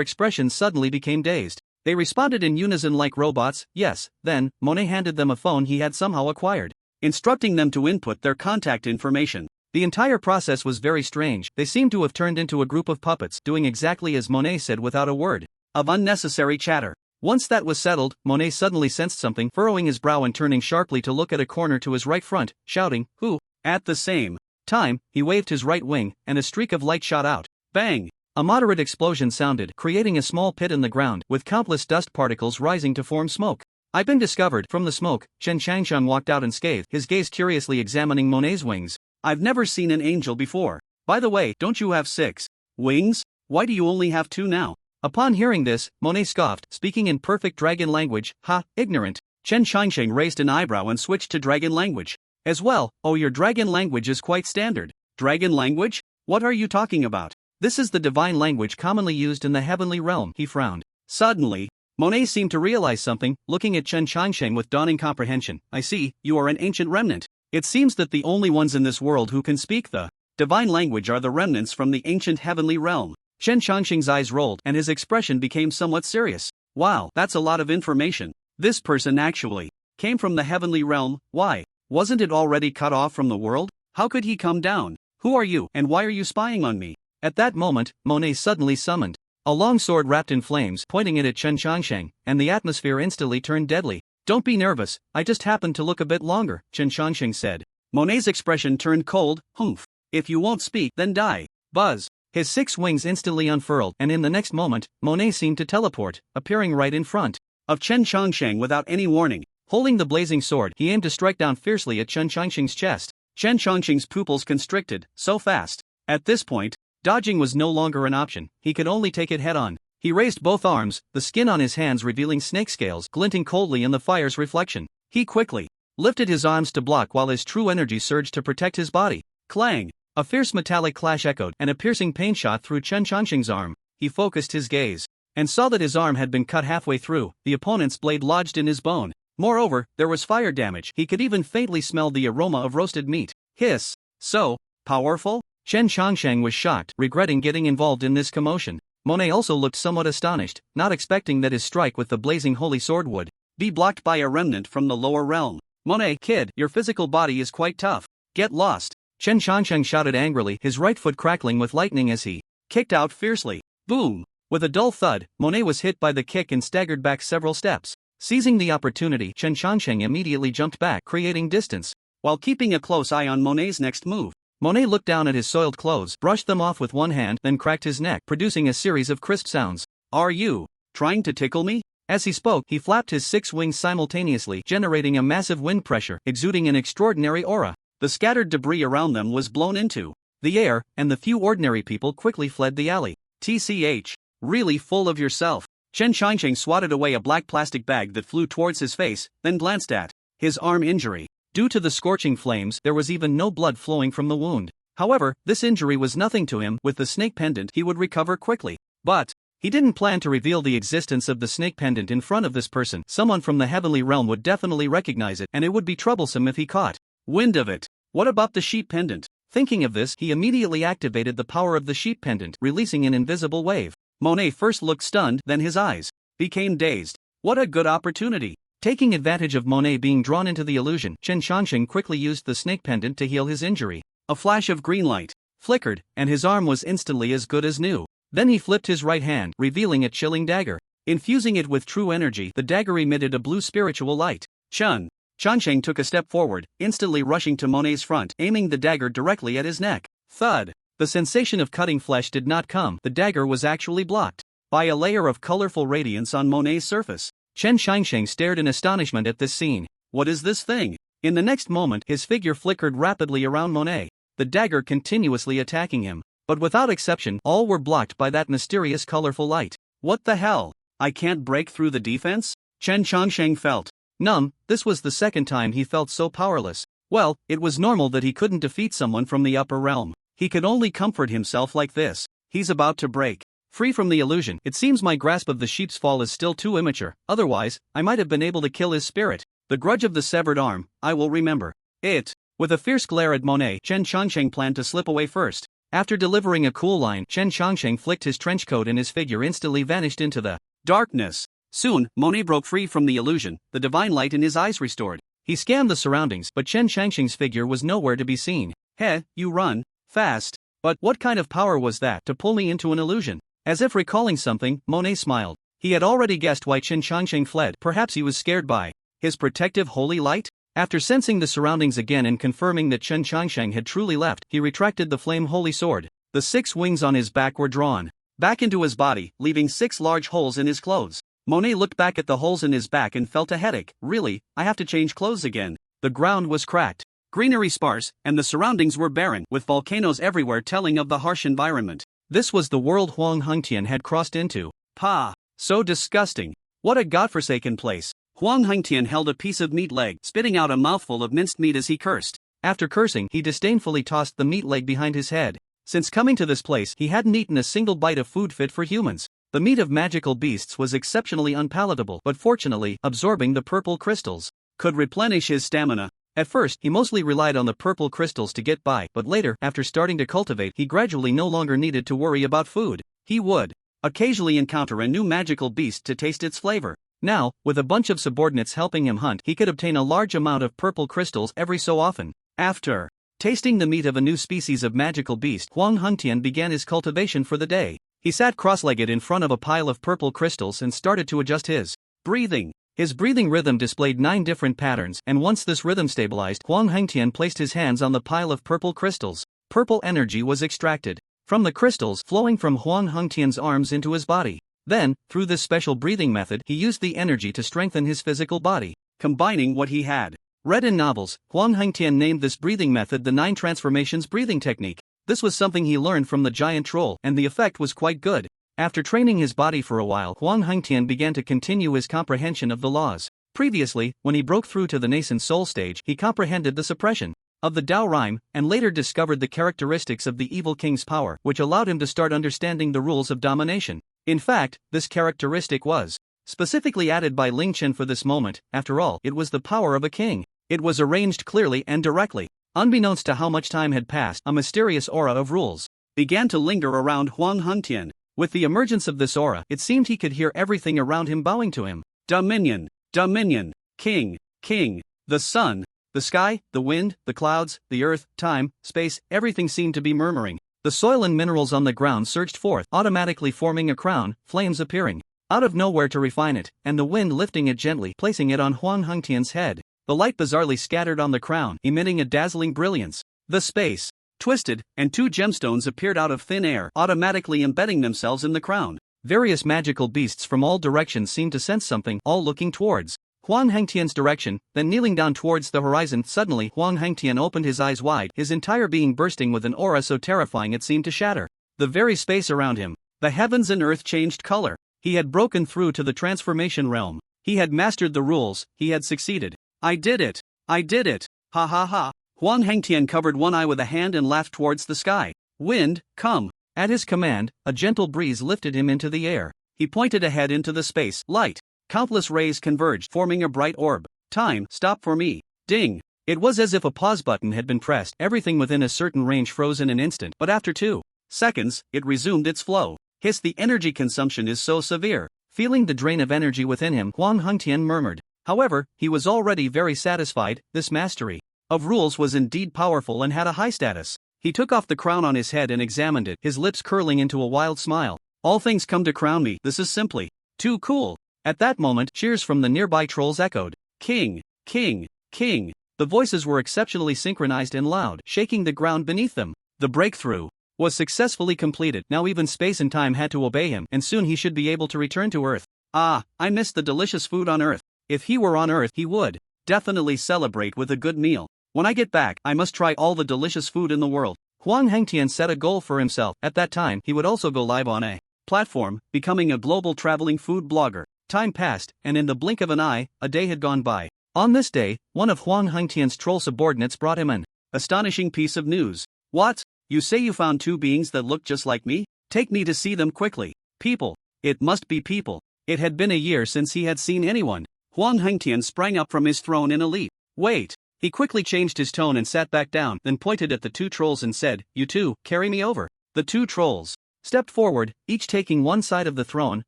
expressions suddenly became dazed. They responded in unison like robots. Yes. Then, Monet handed them a phone he had somehow acquired, instructing them to input their contact information. The entire process was very strange. They seemed to have turned into a group of puppets, doing exactly as Monet said without a word of unnecessary chatter. Once that was settled, Monet suddenly sensed something, furrowing his brow and turning sharply to look at a corner to his right front, shouting, "Who?" At the same time, he waved his right wing, and a streak of light shot out. Bang! A moderate explosion sounded, creating a small pit in the ground, with countless dust particles rising to form smoke. I've been discovered. From the smoke, Chen Changsheng walked out unscathed, his gaze curiously examining Monet's wings. I've never seen an angel before. By the way, don't you have 6 wings? Why do you only have 2 now? Upon hearing this, Monet scoffed, speaking in perfect dragon language. Ha, ignorant. Chen Changsheng raised an eyebrow and switched to dragon language. As well. Oh, your dragon language is quite standard. Dragon language? What are you talking about? This is the divine language commonly used in the heavenly realm, he frowned. Suddenly, Monet seemed to realize something, looking at Chen Changsheng with dawning comprehension. I see, you are an ancient remnant. It seems that the only ones in this world who can speak the divine language are the remnants from the ancient heavenly realm. Chen Changsheng's eyes rolled and his expression became somewhat serious. Wow, that's a lot of information. This person actually came from the heavenly realm. Why? Wasn't it already cut off from the world? How could he come down? Who are you, and why are you spying on me? At that moment, Monet suddenly summoned a long sword wrapped in flames, pointing it at Chen Changsheng, and the atmosphere instantly turned deadly. Don't be nervous, I just happened to look a bit longer, Chen Changsheng said. Monet's expression turned cold. Humph. If you won't speak, then die. Buzz. His 6 wings instantly unfurled, and in the next moment, Monet seemed to teleport, appearing right in front of Chen Changsheng without any warning. Holding the blazing sword, he aimed to strike down fiercely at Chen Changsheng's chest. Chen Changsheng's pupils constricted, so fast. At this point, dodging was no longer an option, he could only take it head-on. He raised both arms, the skin on his hands revealing snake scales glinting coldly in the fire's reflection. He quickly lifted his arms to block while his true energy surged to protect his body. Clang! A fierce metallic clash echoed, and a piercing pain shot through Chen Changsheng's arm. He focused his gaze and saw that his arm had been cut halfway through, the opponent's blade lodged in his bone. Moreover, there was fire damage. He could even faintly smell the aroma of roasted meat. Hiss! So powerful? Chen Changsheng was shocked, regretting getting involved in this commotion. Monet also looked somewhat astonished, not expecting that his strike with the blazing holy sword would be blocked by a remnant from the lower realm. Monet, kid, your physical body is quite tough. Get lost. Chen Changsheng shouted angrily, his right foot crackling with lightning as he kicked out fiercely. Boom! With a dull thud, Monet was hit by the kick and staggered back several steps. Seizing the opportunity, Chen Changsheng immediately jumped back, creating distance, while keeping a close eye on Monet's next move. Monet looked down at his soiled clothes, brushed them off with one hand, then cracked his neck, producing a series of crisp sounds. Are you trying to tickle me? As he spoke, he flapped his 6 wings simultaneously, generating a massive wind pressure, exuding an extraordinary aura. The scattered debris around them was blown into the air, and the few ordinary people quickly fled the alley. TCH. Really full of yourself. Chen Changsheng swatted away a black plastic bag that flew towards his face, then glanced at his arm injury. Due to the scorching flames, there was even no blood flowing from the wound. However, this injury was nothing to him. With the snake pendant, he would recover quickly. But he didn't plan to reveal the existence of the snake pendant in front of this person. Someone from the heavenly realm would definitely recognize it, and it would be troublesome if he caught wind of it. What about the sheep pendant? Thinking of this, he immediately activated the power of the sheep pendant, releasing an invisible wave. Monet first looked stunned, then his eyes became dazed. What a good opportunity! Taking advantage of Monet being drawn into the illusion, Chen Changsheng quickly used the snake pendant to heal his injury. A flash of green light flickered, and his arm was instantly as good as new. Then he flipped his right hand, revealing a chilling dagger. Infusing it with true energy, the dagger emitted a blue spiritual light. Chen Changsheng took a step forward, instantly rushing to Monet's front, aiming the dagger directly at his neck. Thud! The sensation of cutting flesh did not come. The dagger was actually blocked by a layer of colorful radiance on Monet's surface. Chen Xiangsheng stared in astonishment at this scene. What is this thing? In the next moment, his figure flickered rapidly around Monet, the dagger continuously attacking him. But without exception, all were blocked by that mysterious colorful light. What the hell? I can't break through the defense? Chen Xiangsheng felt numb. This was the second time he felt so powerless. Well, it was normal that he couldn't defeat someone from the upper realm. He could only comfort himself like this. He's about to break free from the illusion. It seems my grasp of the sheep's fall is still too immature, otherwise, I might have been able to kill his spirit. The grudge of the severed arm, I will remember it. With a fierce glare at Monet, Chen Xiangsheng planned to slip away first. After delivering a cool line, Chen Xiangsheng flicked his trench coat and his figure instantly vanished into the darkness. Soon, Monet broke free from the illusion, the divine light in his eyes restored. He scanned the surroundings, but Chen Xiangsheng's figure was nowhere to be seen. Heh, you run fast. But what kind of power was that to pull me into an illusion? As if recalling something, Monet smiled. He had already guessed why Chen Xiangsheng fled. Perhaps he was scared by his protective holy light? After sensing the surroundings again and confirming that Chen Xiangsheng had truly left, he retracted the flame holy sword. The 6 wings on his back were drawn back into his body, leaving 6 large holes in his clothes. Monet looked back at the holes in his back and felt a headache. Really, I have to change clothes again. The ground was cracked, greenery sparse, and the surroundings were barren, with volcanoes everywhere telling of the harsh environment. This was the world Huang Hengtian had crossed into. Pah! So disgusting. What a godforsaken place. Huang Hengtian held a piece of meat leg, spitting out a mouthful of minced meat as he cursed. After cursing, he disdainfully tossed the meat leg behind his head. Since coming to this place, he hadn't eaten a single bite of food fit for humans. The meat of magical beasts was exceptionally unpalatable, but fortunately, absorbing the purple crystals could replenish his stamina. At first, he mostly relied on the purple crystals to get by, but later, after starting to cultivate, he gradually no longer needed to worry about food. He would occasionally encounter a new magical beast to taste its flavor. Now, with a bunch of subordinates helping him hunt, he could obtain a large amount of purple crystals every so often. After tasting the meat of a new species of magical beast, Huang Hengtian began his cultivation for the day. He sat cross-legged in front of a pile of purple crystals and started to adjust his breathing. His breathing rhythm displayed 9 different patterns, and once this rhythm stabilized, Huang Hengtian placed his hands on the pile of purple crystals. Purple energy was extracted from the crystals, flowing from Huang Hengtian's arms into his body. Then, through this special breathing method, he used the energy to strengthen his physical body. Combining what he had read in novels, Huang Hengtian named this breathing method the 9 transformations breathing technique. This was something he learned from the giant troll, and the effect was quite good. After training his body for a while, Huang Hengtian began to continue his comprehension of the laws. Previously, when he broke through to the nascent soul stage, he comprehended the suppression of the Tao rhyme, and later discovered the characteristics of the evil king's power, which allowed him to start understanding the rules of domination. In fact, this characteristic was specifically added by Ling Chen for this moment. After all, it was the power of a king. It was arranged clearly and directly. Unbeknownst to how much time had passed, a mysterious aura of rules began to linger around Huang Hengtian. With the emergence of this aura, it seemed he could hear everything around him bowing to him. Dominion, dominion, king, king, the sun, the sky, the wind, the clouds, the earth, time, space, everything seemed to be murmuring. The soil and minerals on the ground surged forth, automatically forming a crown, flames appearing out of nowhere to refine it, and the wind lifting it gently, placing it on Huang Hengtian's head. The light bizarrely scattered on the crown, emitting a dazzling brilliance. The space twisted, and 2 gemstones appeared out of thin air, automatically embedding themselves in the crown. Various magical beasts from all directions seemed to sense something, all looking towards Huang Hengtian's direction, then kneeling down towards the horizon. Suddenly, Huang Hengtian opened his eyes wide, his entire being bursting with an aura so terrifying it seemed to shatter the very space around him. The heavens and earth changed color. He had broken through to the transformation realm. He had mastered the rules, he had succeeded. I did it! I did it! Ha ha ha! Huang Hengtian covered one eye with a hand and laughed towards the sky. Wind, come! At his command, a gentle breeze lifted him into the air. He pointed ahead into the space. Light! Countless rays converged, forming a bright orb. Time, stop for me. Ding! It was as if a pause button had been pressed. Everything within a certain range froze in an instant, but after 2 seconds, it resumed its flow. Hiss, the energy consumption is so severe. Feeling the drain of energy within him, Huang Hengtian murmured. However, he was already very satisfied. This mastery of rules was indeed powerful and had a high status. He took off the crown on his head and examined it, his lips curling into a wild smile. All things come to crown me, this is simply too cool. At that moment, cheers from the nearby trolls echoed. King, king, king. The voices were exceptionally synchronized and loud, shaking the ground beneath them. The breakthrough was successfully completed. Now even space and time had to obey him, and soon he should be able to return to Earth. Ah, I miss the delicious food on Earth. If he were on Earth, he would definitely celebrate with a good meal. When I get back, I must try all the delicious food in the world. Huang Hengtian set a goal for himself. At that time, he would also go live on a platform, becoming a global traveling food blogger. Time passed, and in the blink of an eye, a day had gone by. On this day, one of Huang Hengtian's troll subordinates brought him an astonishing piece of news. What? You say you found two beings that look just like me? Take me to see them quickly. People. It must be people. It had been a year since he had seen anyone. Huang Hengtian sprang up from his throne in a leap. Wait. He quickly changed his tone and sat back down, then pointed at the two trolls and said, "You two, carry me over." The two trolls stepped forward, each taking one side of the throne,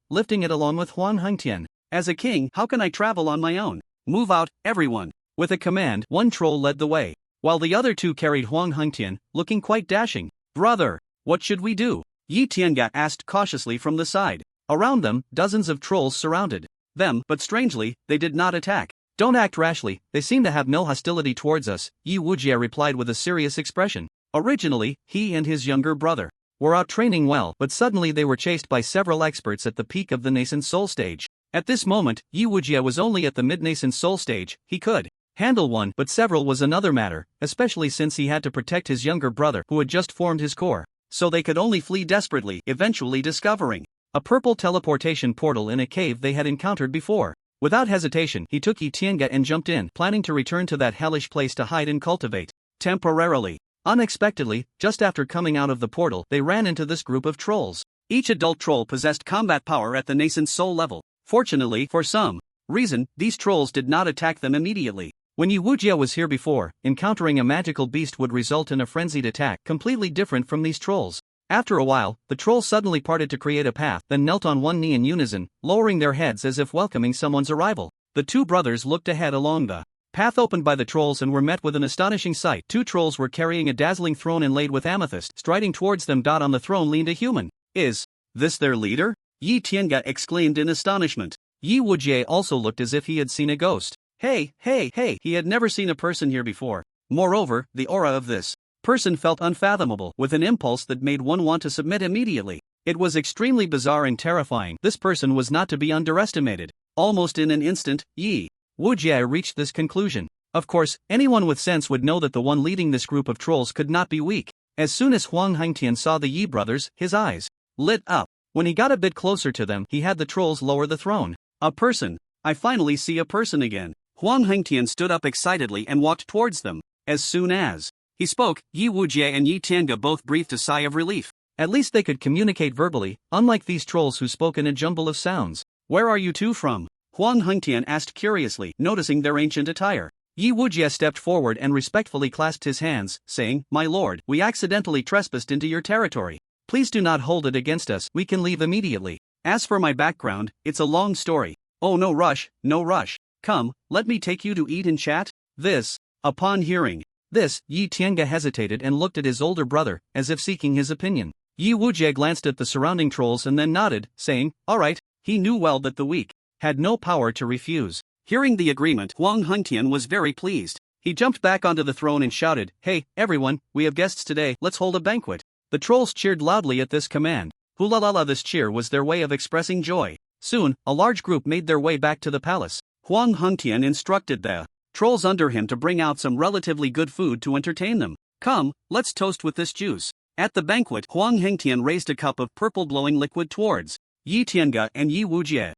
lifting it along with Huang Hengtian. As a king, how can I travel on my own? Move out, everyone. With a command, one troll led the way, while the other two carried Huang Hengtian, looking quite dashing. Brother, what should we do? Yi Tianga asked cautiously from the side. Around them, dozens of trolls surrounded them, but strangely, they did not attack. Don't act rashly, they seem to have no hostility towards us, Yi Wujie replied with a serious expression. Originally, he and his younger brother were out training well, but suddenly they were chased by several experts at the peak of the nascent soul stage. At this moment, Yi Wujie was only at the mid-nascent soul stage. He could handle one, but several was another matter, especially since he had to protect his younger brother who had just formed his core. So they could only flee desperately, eventually discovering a purple teleportation portal in a cave they had encountered before. Without hesitation, he took Yi Tianga and jumped in, planning to return to that hellish place to hide and cultivate temporarily. Unexpectedly, just after coming out of the portal, they ran into this group of trolls. Each adult troll possessed combat power at the nascent soul level. Fortunately, for some reason, these trolls did not attack them immediately. When Yi Wujie was here before, encountering a magical beast would result in a frenzied attack, completely different from these trolls. After a while, the trolls suddenly parted to create a path, then knelt on one knee in unison, lowering their heads as if welcoming someone's arrival. The two brothers looked ahead along the path opened by the trolls and were met with an astonishing sight. Two trolls were carrying a dazzling throne inlaid with amethyst. Striding towards them, on the throne leaned a human. Is this their leader? Yi Tianga exclaimed in astonishment. Yi Wujie also looked as if he had seen a ghost. Hey, he had never seen a person here before. Moreover, the aura of this person felt unfathomable, with an impulse that made one want to submit immediately. It was extremely bizarre and terrifying. This person was not to be underestimated. Almost in an instant, Yi Wujie reached this conclusion. Of course, anyone with sense would know that the one leading this group of trolls could not be weak. As soon as Huang Hengtian saw the Yi brothers, his eyes lit up. When he got a bit closer to them, he had the trolls lower the throne. A person. I finally see a person again. Huang Hengtian stood up excitedly and walked towards them. As soon as he spoke, Yi Wujie and Yi Tianga both breathed a sigh of relief. At least they could communicate verbally, unlike these trolls who spoke in a jumble of sounds. Where are you two from? Huang Hengtian asked curiously, noticing their ancient attire. Yi Wujie stepped forward and respectfully clasped his hands, saying, "My lord, we accidentally trespassed into your territory. Please do not hold it against us, we can leave immediately. As for my background, it's a long story. Oh, no rush, no rush. Come, let me take you to eat and chat." Upon hearing this, Yi Tianga hesitated and looked at his older brother, as if seeking his opinion. Yi Wujie glanced at the surrounding trolls and then nodded, saying, "All right." He knew well that the weak had no power to refuse. Hearing the agreement, Huang Hengtian was very pleased. He jumped back onto the throne and shouted, "Hey, everyone, we have guests today, let's hold a banquet." The trolls cheered loudly at this command. Hula la la, this cheer was their way of expressing joy. Soon, a large group made their way back to the palace. Huang Hengtian instructed the trolls under him to bring out some relatively good food to entertain them. "Come, let's toast with this juice." At the banquet, Huang Hengtian raised a cup of purple glowing liquid towards Yi Tianga and Yi Wujie.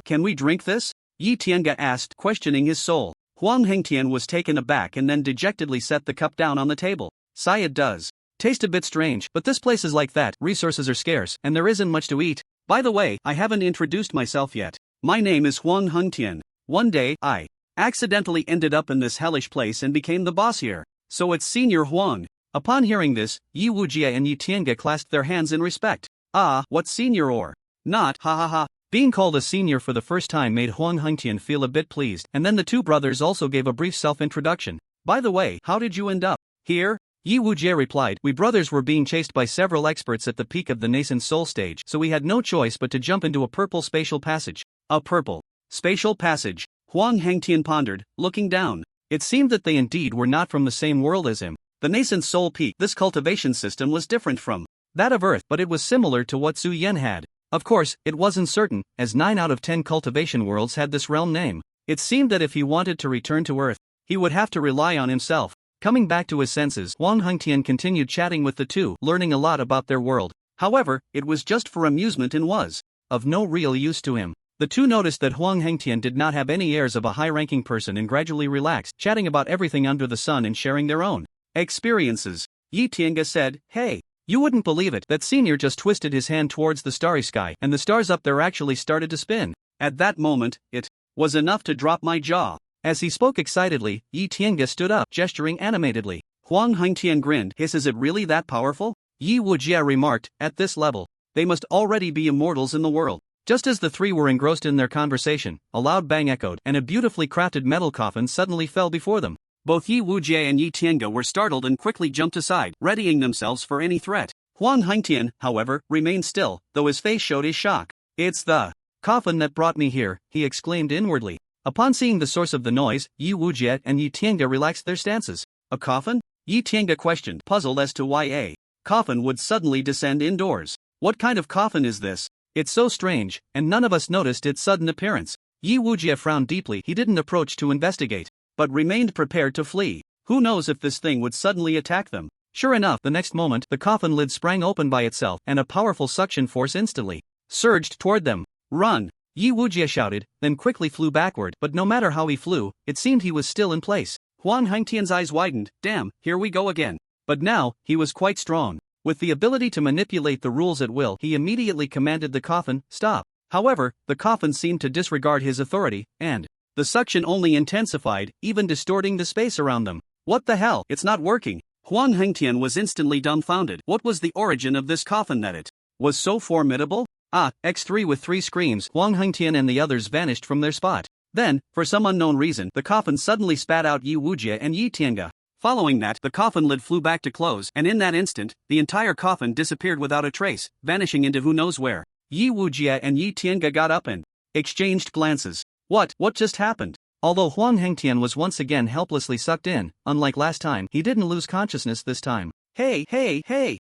Can we drink this?" Yi Tianga asked, questioning his soul. Huang Hengtian was taken aback and then dejectedly set the cup down on the table. "Sigh, it does taste a bit strange, but this place is like that, resources are scarce, and there isn't much to eat. By the way, I haven't introduced myself yet. My name is Huang Hengtian. One day, I accidentally ended up in this hellish place and became the boss here. So it's Senior Huang." Upon hearing this, Yi Wujie and Yi Tianga clasped their hands in respect. What senior or not, ha ha ha. Being called a senior for the first time made Huang Hengtian feel a bit pleased, and then the two brothers also gave a brief self-introduction. "By the way, how did you end up here?" Yi Wujie replied, "We brothers were being chased by several experts at the peak of the nascent soul stage, so we had no choice but to jump into a purple spatial passage." A purple spatial passage? Huang Hengtian pondered, looking down. It seemed that they indeed were not from the same world as him. The nascent soul peak, this cultivation system was different from that of Earth, but it was similar to what Su Yen had. Of course, it wasn't certain, as 9 out of 10 cultivation worlds had this realm name. It seemed that if he wanted to return to Earth, he would have to rely on himself. Coming back to his senses, Huang Hengtian continued chatting with the two, learning a lot about their world. However, it was just for amusement and was of no real use to him. The two noticed that Huang Hengtian did not have any airs of a high-ranking person and gradually relaxed, chatting about everything under the sun and sharing their own experiences. Yi Tiange said, "Hey, you wouldn't believe it, that senior just twisted his hand towards the starry sky and the stars up there actually started to spin." At that moment, it was enough to drop my jaw. As he spoke excitedly, Yi Tiange stood up, gesturing animatedly. Huang Hengtian grinned. Is it really that powerful? Yi Wujie remarked, "At this level, they must already be immortals in the world." Just as the three were engrossed in their conversation, a loud bang echoed, and a beautifully crafted metal coffin suddenly fell before them. Both Yi Wujie and Yi Tiange were startled and quickly jumped aside, readying themselves for any threat. Huang Hengtian, however, remained still, though his face showed his shock. "It's the coffin that brought me here," he exclaimed inwardly. Upon seeing the source of the noise, Yi Wujie and Yi Tiange relaxed their stances. "A coffin?" Yi Tiange questioned, puzzled as to why a coffin would suddenly descend indoors. "What kind of coffin is this? It's so strange, and none of us noticed its sudden appearance." Yi Wujie frowned deeply. He didn't approach to investigate, but remained prepared to flee. Who knows if this thing would suddenly attack them? Sure enough, the next moment, the coffin lid sprang open by itself, and a powerful suction force instantly surged toward them. "Run!" Yi Wujie shouted, then quickly flew backward, but no matter how he flew, it seemed he was still in place. Huang Hengtian's eyes widened. Damn, here we go again. But now, he was quite strong. With the ability to manipulate the rules at will, he immediately commanded the coffin, "Stop." However, the coffin seemed to disregard his authority, and the suction only intensified, even distorting the space around them. "What the hell? It's not working." Huang Hengtian was instantly dumbfounded. What was the origin of this coffin that it was so formidable? X3 with 3 screams, Huang Hengtian and the others vanished from their spot. Then, for some unknown reason, the coffin suddenly spat out Yi Wujie and Yi Tiange. Following that, the coffin lid flew back to close, and in that instant, the entire coffin disappeared without a trace, vanishing into who knows where. Yi Wujie and Yi Tiange got up and exchanged glances. What just happened? Although Huang Hengtian was once again helplessly sucked in, unlike last time, he didn't lose consciousness this time. Hey,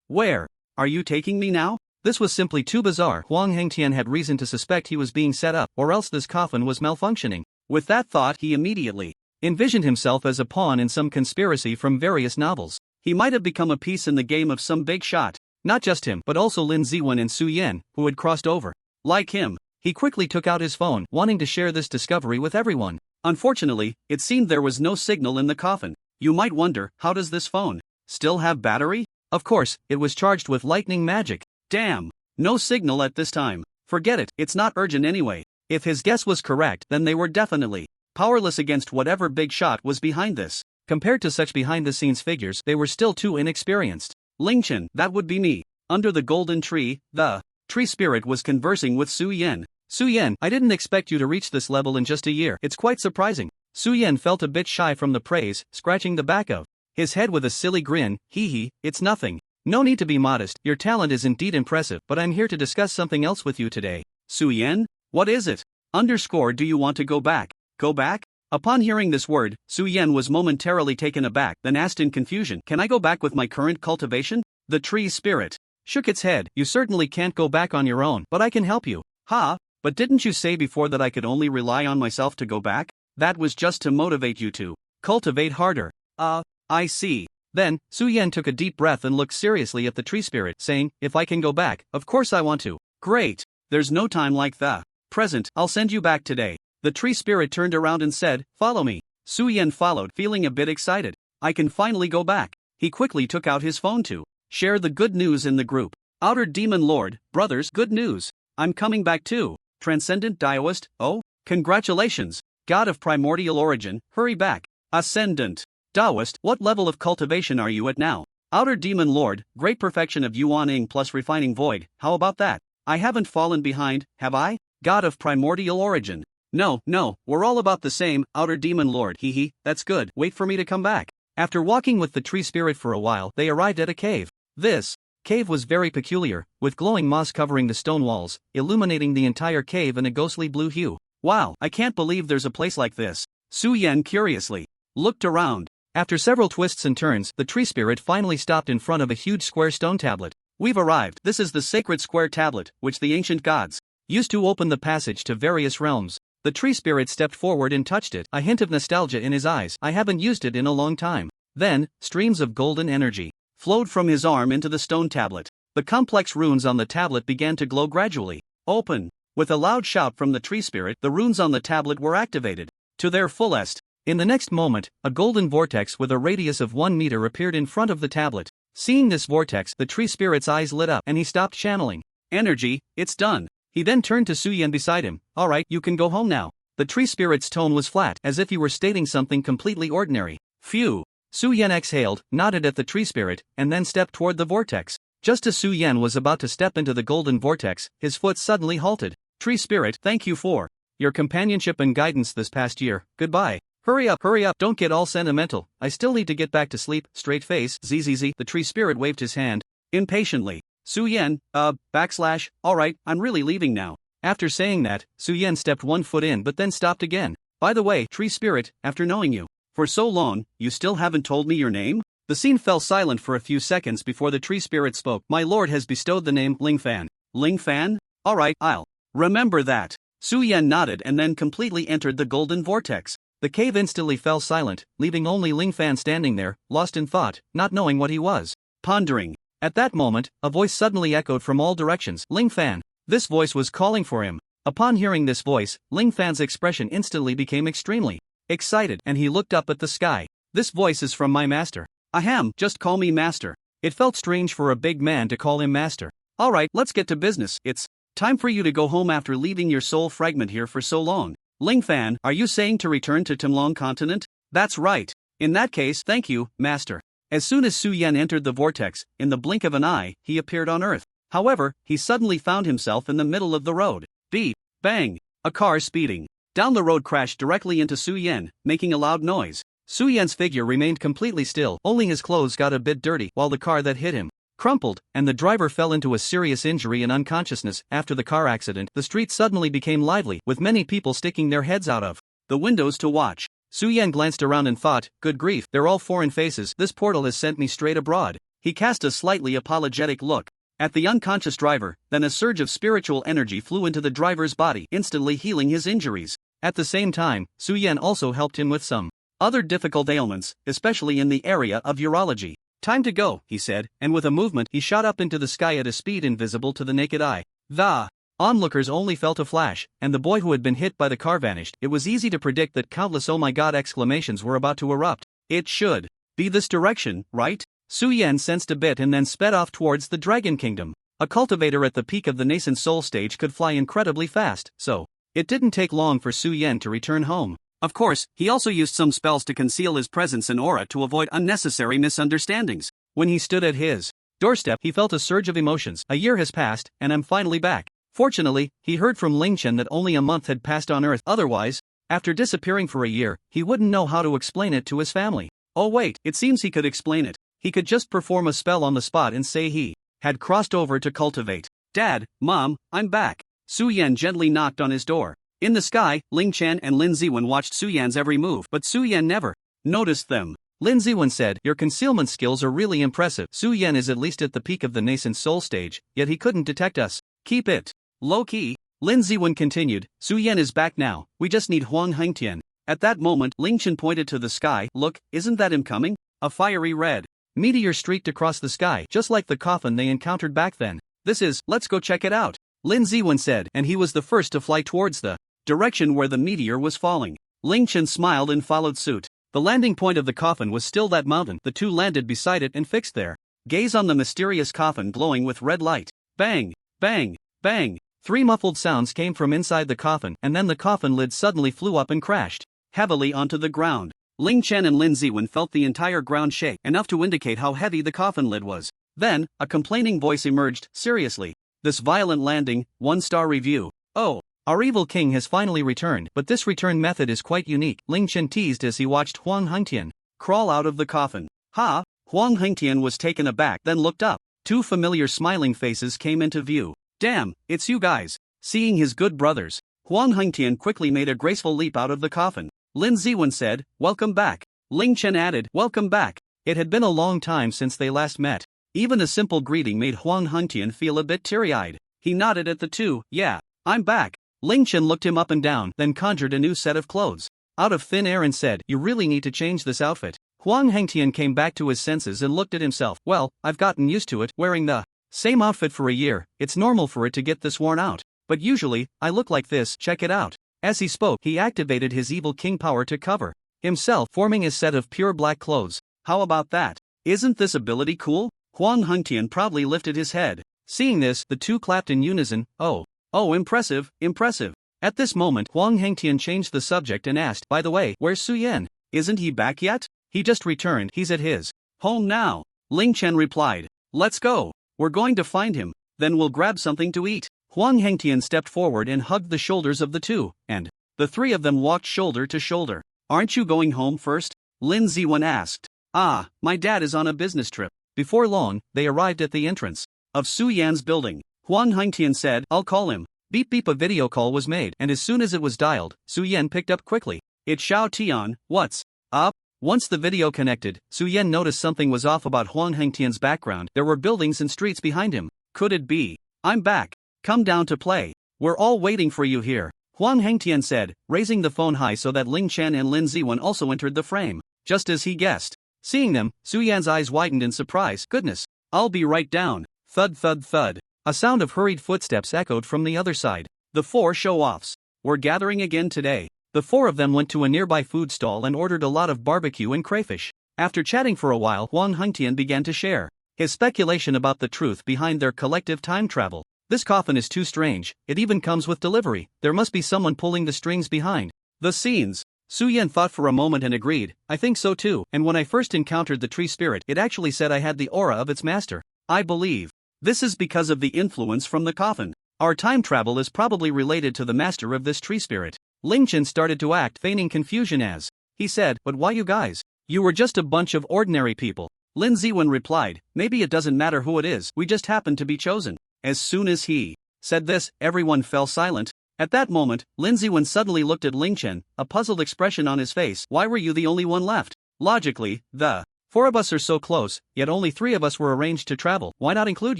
where are you taking me now? This was simply too bizarre. Huang Hengtian had reason to suspect he was being set up, or else this coffin was malfunctioning. With that thought, he immediately envisioned himself as a pawn in some conspiracy from various novels. He might have become a piece in the game of some big shot. Not just him, but also Lin Ziwen and Su Yen, who had crossed over. Like him, he quickly took out his phone, wanting to share this discovery with everyone. Unfortunately, it seemed there was no signal in the coffin. You might wonder, how does this phone still have battery? Of course, it was charged with lightning magic. Damn, no signal at this time. Forget it, it's not urgent anyway. If his guess was correct, then they were definitely powerless against whatever big shot was behind this. Compared to such behind-the-scenes figures, they were still too inexperienced. Ling Chen, that would be me. Under the golden tree, the tree spirit was conversing with Su Yen. "Su Yen, I didn't expect you to reach this level in just a year. It's quite surprising." Su Yen felt a bit shy from the praise, scratching the back of his head with a silly grin. Hee, it's nothing. No need to be modest, your talent is indeed impressive, but I'm here to discuss something else with you today. Su Yen? What is it? Do you want to go back? Go back? Upon hearing this word, Su Yen was momentarily taken aback, then asked in confusion, "Can I go back with my current cultivation?" The tree spirit shook its head. "You certainly can't go back on your own, but I can help you." "Ha? But didn't you say before that I could only rely on myself to go back?" "That was just to motivate you to cultivate harder." I see." Then, Su Yen took a deep breath and looked seriously at the tree spirit, saying, "If I can go back, of course I want to." "Great. There's no time like the present. I'll send you back today." The tree spirit turned around and said, "Follow me." Su Yen followed, feeling a bit excited. I can finally go back. He quickly took out his phone to share the good news in the group. "Outer Demon Lord, brothers, good news. I'm coming back too. Transcendent Daoist, oh, congratulations. God of primordial origin, hurry back. Ascendant Daoist, what level of cultivation are you at now?" "Outer Demon Lord, great perfection of Yuaning plus refining void, how about that? I haven't fallen behind, have I?" "God of primordial origin. No, we're all about the same, Outer Demon Lord, hee, that's good, wait for me to come back." After walking with the tree spirit for a while, they arrived at a cave. This cave was very peculiar, with glowing moss covering the stone walls, illuminating the entire cave in a ghostly blue hue. "Wow, I can't believe there's a place like this." Su Yen curiously looked around. After several twists and turns, the tree spirit finally stopped in front of a huge square stone tablet. We've arrived. This is the sacred square tablet, which the ancient gods used to open the passage to various realms. The tree spirit stepped forward and touched it, a hint of nostalgia in his eyes. I haven't used it in a long time. Then, streams of golden energy flowed from his arm into the stone tablet. The complex runes on the tablet began to glow gradually. Open! With a loud shout from the tree spirit, the runes on the tablet were activated to their fullest. In the next moment, a golden vortex with a radius of 1 meter appeared in front of the tablet. Seeing this vortex, the tree spirit's eyes lit up and he stopped channeling energy. It's done. He then turned to Su-Yen beside him. Alright, you can go home now. The tree spirit's tone was flat, as if he were stating something completely ordinary. Phew. Su-Yen exhaled, nodded at the tree spirit, and then stepped toward the vortex. Just as Su-Yen was about to step into the golden vortex, his foot suddenly halted. Tree spirit, thank you for your companionship and guidance this past year. Goodbye. Hurry up, don't get all sentimental. I still need to get back to sleep. Straight face, zzz. The tree spirit waved his hand impatiently. Su-Yen, alright, I'm really leaving now. After saying that, Su-Yen stepped 1 foot in but then stopped again. By the way, tree spirit, after knowing you for so long, you still haven't told me your name? The scene fell silent for a few seconds before the tree spirit spoke. My lord has bestowed the name Ling Fan. Ling Fan? Alright, I'll remember that. Su-Yen nodded and then completely entered the golden vortex. The cave instantly fell silent, leaving only Ling Fan standing there, lost in thought, not knowing what he was pondering. At that moment, a voice suddenly echoed from all directions. Ling Fan. This voice was calling for him. Upon hearing this voice, Ling Fan's expression instantly became extremely excited and he looked up at the sky. This voice is from my master. Ahem, just call me master. It felt strange for a big man to call him master. Alright, let's get to business. It's time for you to go home after leaving your soul fragment here for so long. Ling Fan, are you saying to return to Timlong continent? That's right. In that case, thank you, master. As soon as Su-Yen entered the vortex, in the blink of an eye, he appeared on Earth. However, he suddenly found himself in the middle of the road. Beep, bang, a car speeding down the road crashed directly into Su-Yen, making a loud noise. Su-Yen's figure remained completely still, only his clothes got a bit dirty, while the car that hit him crumpled, and the driver fell into a serious injury and unconsciousness. After the car accident, the street suddenly became lively, with many people sticking their heads out of the windows to watch. Su-Yen glanced around and thought, good grief, they're all foreign faces. This portal has sent me straight abroad. He cast a slightly apologetic look at the unconscious driver, then a surge of spiritual energy flew into the driver's body, instantly healing his injuries. At the same time, Su-Yen also helped him with some other difficult ailments, especially in the area of urology. Time to go, he said, and with a movement he shot up into the sky at a speed invisible to the naked eye. The onlookers only felt a flash, and the boy who had been hit by the car vanished. It was easy to predict that countless oh my god exclamations were about to erupt. It should be this direction, right? Su-Yen sensed a bit and then sped off towards the Dragon Kingdom. A cultivator at the peak of the nascent soul stage could fly incredibly fast, so it didn't take long for Su-Yen to return home. Of course, he also used some spells to conceal his presence and aura to avoid unnecessary misunderstandings. When he stood at his doorstep, he felt a surge of emotions. A year has passed, and I'm finally back. Fortunately, he heard from Ling Chen that only a month had passed on Earth. Otherwise, after disappearing for a year, he wouldn't know how to explain it to his family. Oh wait, it seems he could explain it. He could just perform a spell on the spot and say he had crossed over to cultivate. Dad, Mom, I'm back. Su-Yen gently knocked on his door. In the sky, Ling Chen and Lin Ziwen watched Su-Yen's every move, but Su-Yen never noticed them. Lin Ziwen said, your concealment skills are really impressive. Su-Yen is at least at the peak of the nascent soul stage, yet he couldn't detect us. Keep it low-key. Lin Ziwen continued, Su-Yen is back now, we just need Huang Hengtian. At that moment, Ling Chen pointed to the sky. Look, isn't that him coming? A fiery red meteor streaked across the sky, just like the coffin they encountered back then. Let's go check it out. Lin Ziwen said, and he was the first to fly towards the direction where the meteor was falling. Ling Chen smiled and followed suit. The landing point of the coffin was still that mountain. The two landed beside it and fixed their gaze on the mysterious coffin glowing with red light. Bang, bang, bang. 3 muffled sounds came from inside the coffin, and then the coffin lid suddenly flew up and crashed heavily onto the ground. Ling Chen and Lin Ziwen felt the entire ground shake, enough to indicate how heavy the coffin lid was. Then, a complaining voice emerged. Seriously, this violent landing, 1-star review. Oh, our evil king has finally returned, but this return method is quite unique, Ling Chen teased as he watched Huang Hengtian crawl out of the coffin. Ha! Huang Hengtian was taken aback, then looked up. 2 familiar smiling faces came into view. Damn, it's you guys. Seeing his good brothers, Huang Hengtian quickly made a graceful leap out of the coffin. Lin Ziwen said, welcome back. Ling Chen added, welcome back. It had been a long time since they last met. Even a simple greeting made Huang Hengtian feel a bit teary-eyed. He nodded at the two. Yeah, I'm back. Ling Chen looked him up and down, then conjured a new set of clothes out of thin air and said, you really need to change this outfit. Huang Hengtian came back to his senses and looked at himself. Well, I've gotten used to it, wearing the same outfit for a year. It's normal for it to get this worn out. But usually, I look like this, check it out. As he spoke, he activated his evil king power to cover himself, forming a set of pure black clothes. How about that? Isn't this ability cool? Huang Hengtian proudly lifted his head. Seeing this, the two clapped in unison. Oh, impressive, impressive. At this moment, Huang Hengtian changed the subject and asked, by the way, where's Su Yan? Isn't he back yet? He just returned. He's at his home now. Ling Chen replied. Let's go. We're going to find him. Then we'll grab something to eat. Huang Hengtian stepped forward and hugged the shoulders of the two, and the three of them walked shoulder to shoulder. Aren't you going home first? Lin Ziwen asked. Ah, my dad is on a business trip. Before long, they arrived at the entrance of Su Yan's building. Huang Hengtian said, I'll call him. Beep beep, a video call was made, and as soon as it was dialed, Su Yan picked up quickly. It's Xiao Tian, what's up? Once the video connected, Su Yan noticed something was off about Huang Hengtian's background. There were buildings and streets behind him. Could it be? I'm back. Come down to play. We're all waiting for you here. Huang Hengtian said, raising the phone high so that Ling Chen and Lin Ziwen also entered the frame. Just as he guessed. Seeing them, Su Yan's eyes widened in surprise. Goodness. I'll be right down. Thud thud thud. A sound of hurried footsteps echoed from the other side. The four show-offs were gathering again today. The four of them went to a nearby food stall and ordered a lot of barbecue and crayfish. After chatting for a while, Huang Hengtian began to share his speculation about the truth behind their collective time travel. This coffin is too strange, it even comes with delivery. There must be someone pulling the strings behind the scenes. Su Yan thought for a moment and agreed. I think so too, and when I first encountered the tree spirit, it actually said I had the aura of its master. I believe this is because of the influence from the coffin. Our time travel is probably related to the master of this tree spirit. Ling Chen started to act, feigning confusion as he said, but why you guys? You were just a bunch of ordinary people. Lin Ziwen replied, maybe it doesn't matter who it is, we just happened to be chosen. As soon as he said this, everyone fell silent. At that moment, Lin Ziwen suddenly looked at Ling Chen, a puzzled expression on his face. Why were you the only one left? Logically, the four of us are so close, yet only three of us were arranged to travel. Why not include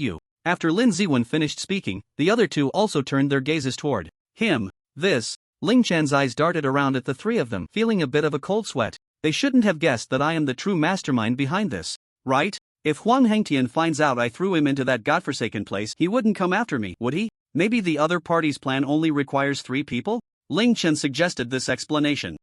you? After Lin Ziwen finished speaking, the other two also turned their gazes toward him. Ling Chen's eyes darted around at the three of them, feeling a bit of a cold sweat. They shouldn't have guessed that I am the true mastermind behind this, right? If Huang Hengtian finds out I threw him into that godforsaken place, he wouldn't come after me, would he? Maybe the other party's plan only requires 3 people? Ling Chen suggested this explanation.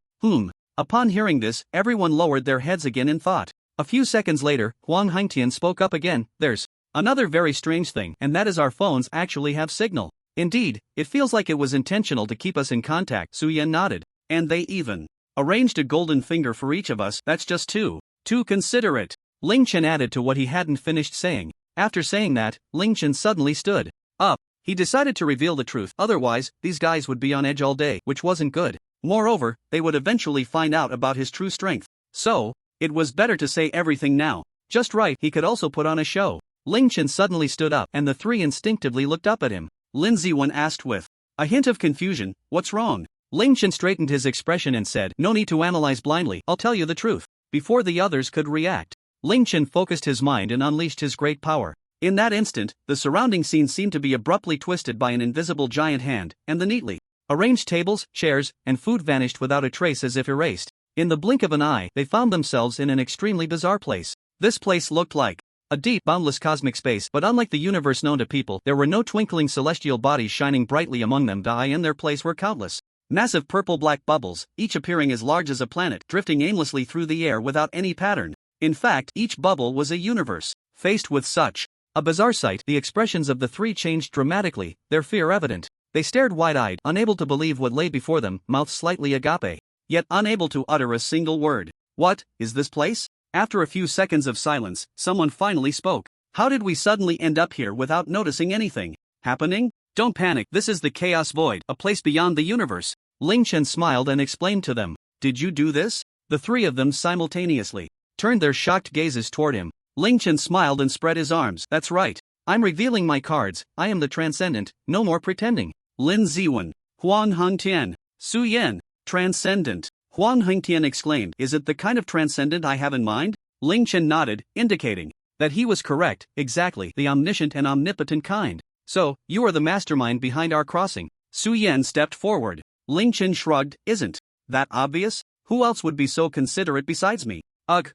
Upon hearing this, everyone lowered their heads again in thought. A few seconds later, Huang Hengtian spoke up again. There's another very strange thing, and that is our phones actually have signal. Indeed, it feels like it was intentional to keep us in contact. Su Yan nodded. And they even arranged a golden finger for each of us. That's just too considerate. Ling Chen added to what he hadn't finished saying. After saying that, Ling Chen suddenly stood up. He decided to reveal the truth, otherwise, these guys would be on edge all day, which wasn't good. Moreover, they would eventually find out about his true strength. So, it was better to say everything now. Just right, he could also put on a show. Ling Chen suddenly stood up, and the three instinctively looked up at him. Lin Ziwen asked with a hint of confusion, what's wrong? Ling Chen straightened his expression and said, no need to analyze blindly, I'll tell you the truth. Before the others could react, Ling Chen focused his mind and unleashed his great power. In that instant, the surrounding scene seemed to be abruptly twisted by an invisible giant hand, and the neatly arranged tables, chairs, and food vanished without a trace as if erased. In the blink of an eye, they found themselves in an extremely bizarre place. This place looked like a deep, boundless cosmic space, but unlike the universe known to people, there were no twinkling celestial bodies shining brightly among them. In their place were countless massive purple-black bubbles, each appearing as large as a planet, drifting aimlessly through the air without any pattern. In fact, each bubble was a universe. Faced with such a bizarre sight, the expressions of the three changed dramatically, their fear evident. They stared wide-eyed, unable to believe what lay before them, mouths slightly agape, yet unable to utter a single word. What is this place? After a few seconds of silence, someone finally spoke. How did we suddenly end up here without noticing anything happening? Don't panic, this is the Chaos Void, a place beyond the universe. Ling Chen smiled and explained to them. Did you do this? The three of them simultaneously turned their shocked gazes toward him. Ling Chen smiled and spread his arms. That's right. I'm revealing my cards. I am the Transcendent, no more pretending. Lin Ziwen, Huang Hengtian, Su Yan, Transcendent. Huang Hengtian exclaimed, is it the kind of Transcendent I have in mind? Ling Chen nodded, indicating That he was correct, exactly, the omniscient and omnipotent kind. So, you are the mastermind behind our crossing. Su Yan stepped forward. Ling Chen shrugged, isn't that obvious? Who else would be so considerate besides me? Ugh,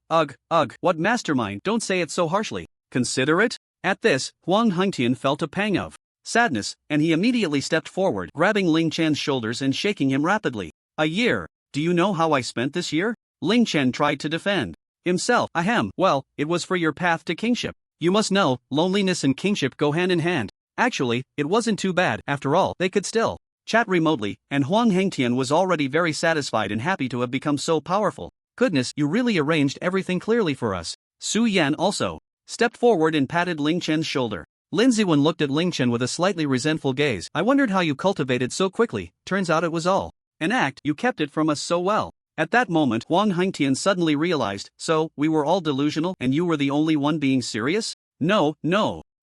what mastermind? Don't say it so harshly. Considerate? At this, Huang Hengtian felt a pang of sadness, and he immediately stepped forward, grabbing Ling Chen's shoulders and shaking him rapidly. A year. Do you know how I spent this year? Ling Chen tried to defend himself. Ahem, well, it was for your path to kingship. You must know, loneliness and kingship go hand in hand. Actually, it wasn't too bad. After all, they could still chat remotely, and Huang Hengtian was already very satisfied and happy to have become so powerful. Goodness, you really arranged everything clearly for us. Su Yan also stepped forward and patted Ling Chen's shoulder. Lin Ziwen looked at Ling Chen with a slightly resentful gaze. I wondered how you cultivated so quickly. Turns out it was all an act. You kept it from us so well. At that moment, Huang Hengtian suddenly realized, so, we were all delusional and you were the only one being serious? No.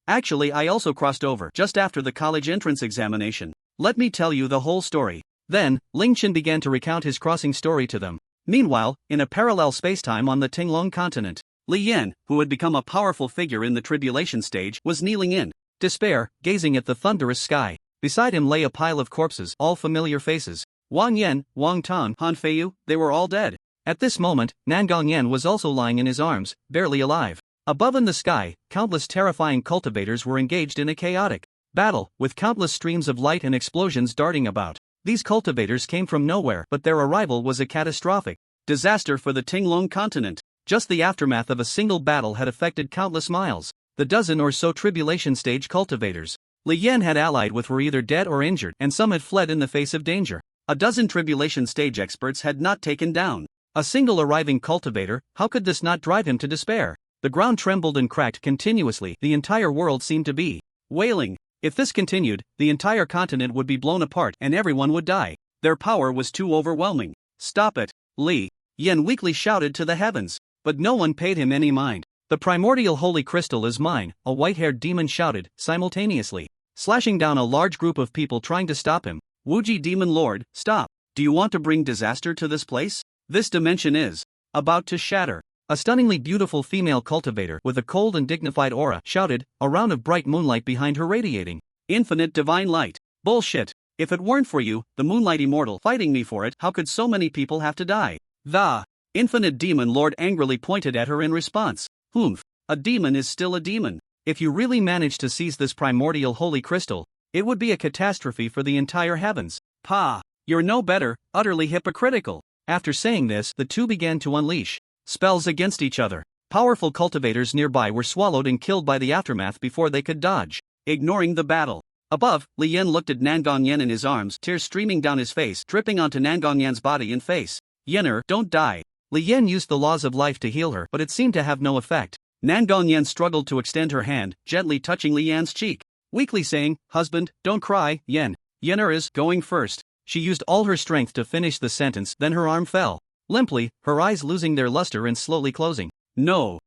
Actually, I also crossed over just after the college entrance examination. Let me tell you the whole story. Then, Ling Chen began to recount his crossing story to them. Meanwhile, in a parallel spacetime on the Tinglong continent, Li Yan, who had become a powerful figure in the tribulation stage, was kneeling in despair, gazing at the thunderous sky. Beside him lay a pile of corpses, all familiar faces. Wang Yan, Wang Tan, Han Feiyu, they were all dead. At this moment, Nangong Yan was also lying in his arms, barely alive. Above in the sky, countless terrifying cultivators were engaged in a chaotic battle, with countless streams of light and explosions darting about. These cultivators came from nowhere, but their arrival was a catastrophic disaster for the Tinglong continent. Just the aftermath of a single battle had affected countless miles. The dozen or so tribulation stage cultivators Li Yan had allied with were either dead or injured, and some had fled in the face of danger. A dozen tribulation stage experts had not taken down a single arriving cultivator. How could this not drive him to despair? The ground trembled and cracked continuously. The entire world seemed to be wailing. If this continued, the entire continent would be blown apart and everyone would die. Their power was too overwhelming. Stop it, Li Yan weakly shouted to the heavens. But no one paid him any mind. The primordial holy crystal is mine, a white-haired demon shouted, simultaneously, slashing down a large group of people trying to stop him. Wuji Demon Lord, stop. Do you want to bring disaster to this place? This dimension is about to shatter. A stunningly beautiful female cultivator with a cold and dignified aura shouted, a round of bright moonlight behind her radiating infinite divine light. Bullshit. If it weren't for you, the moonlight immortal, fighting me for it, how could so many people have to die? The Infinite Demon Lord angrily pointed at her in response. Humph. A demon is still a demon. If you really manage to seize this primordial holy crystal, it would be a catastrophe for the entire heavens. Pa. You're no better, utterly hypocritical. After saying this, the two began to unleash spells against each other. Powerful cultivators nearby were swallowed and killed by the aftermath before they could dodge. Ignoring the battle. Above, Li Yan looked at Nangong Yan in his arms, tears streaming down his face, dripping onto Nangong Yan's body and face. Yener, don't die. Li Yan used the laws of life to heal her, but it seemed to have no effect. Nangong Yan struggled to extend her hand, gently touching Li Yan's cheek, weakly saying, husband, don't cry, Yen. Yener is going first. She used all her strength to finish the sentence, then her arm fell. Limply, her eyes losing their luster and slowly closing. No.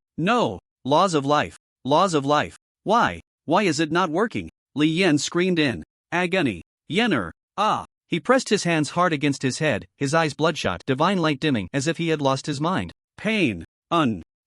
Laws of life. Laws of life. Why is it not working? Li Yan screamed in agony. Yener, ah. He pressed his hands hard against his head, his eyes bloodshot, divine light dimming, as if he had lost his mind. Pain.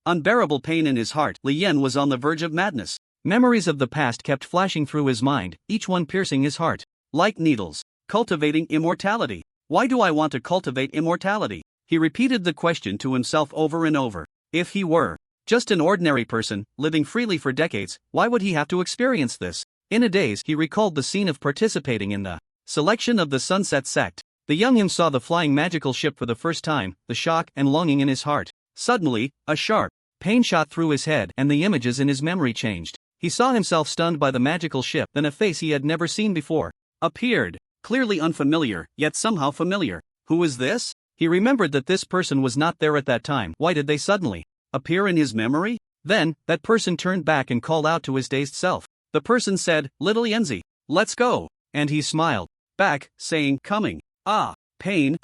Unbearable pain in his heart. Li Yan was on the verge of madness. Memories of the past kept flashing through his mind, each one piercing his heart. Like needles. Cultivating immortality. Why do I want to cultivate immortality? He repeated the question to himself over and over. If he were just an ordinary person, living freely for decades, why would he have to experience this? In a daze, he recalled the scene of participating in the selection of the Sunset Sect. The young him saw the flying magical ship for the first time, the shock and longing in his heart. Suddenly, a sharp pain shot through his head and the images in his memory changed. He saw himself stunned by the magical ship, then a face he had never seen before appeared, clearly unfamiliar, yet somehow familiar. Who is this? He remembered that this person was not there at that time. Why did they suddenly appear in his memory? Then, that person turned back and called out to his dazed self. The person said, Little Yenzi, let's go. And he smiled back, saying, coming. Ah, pain.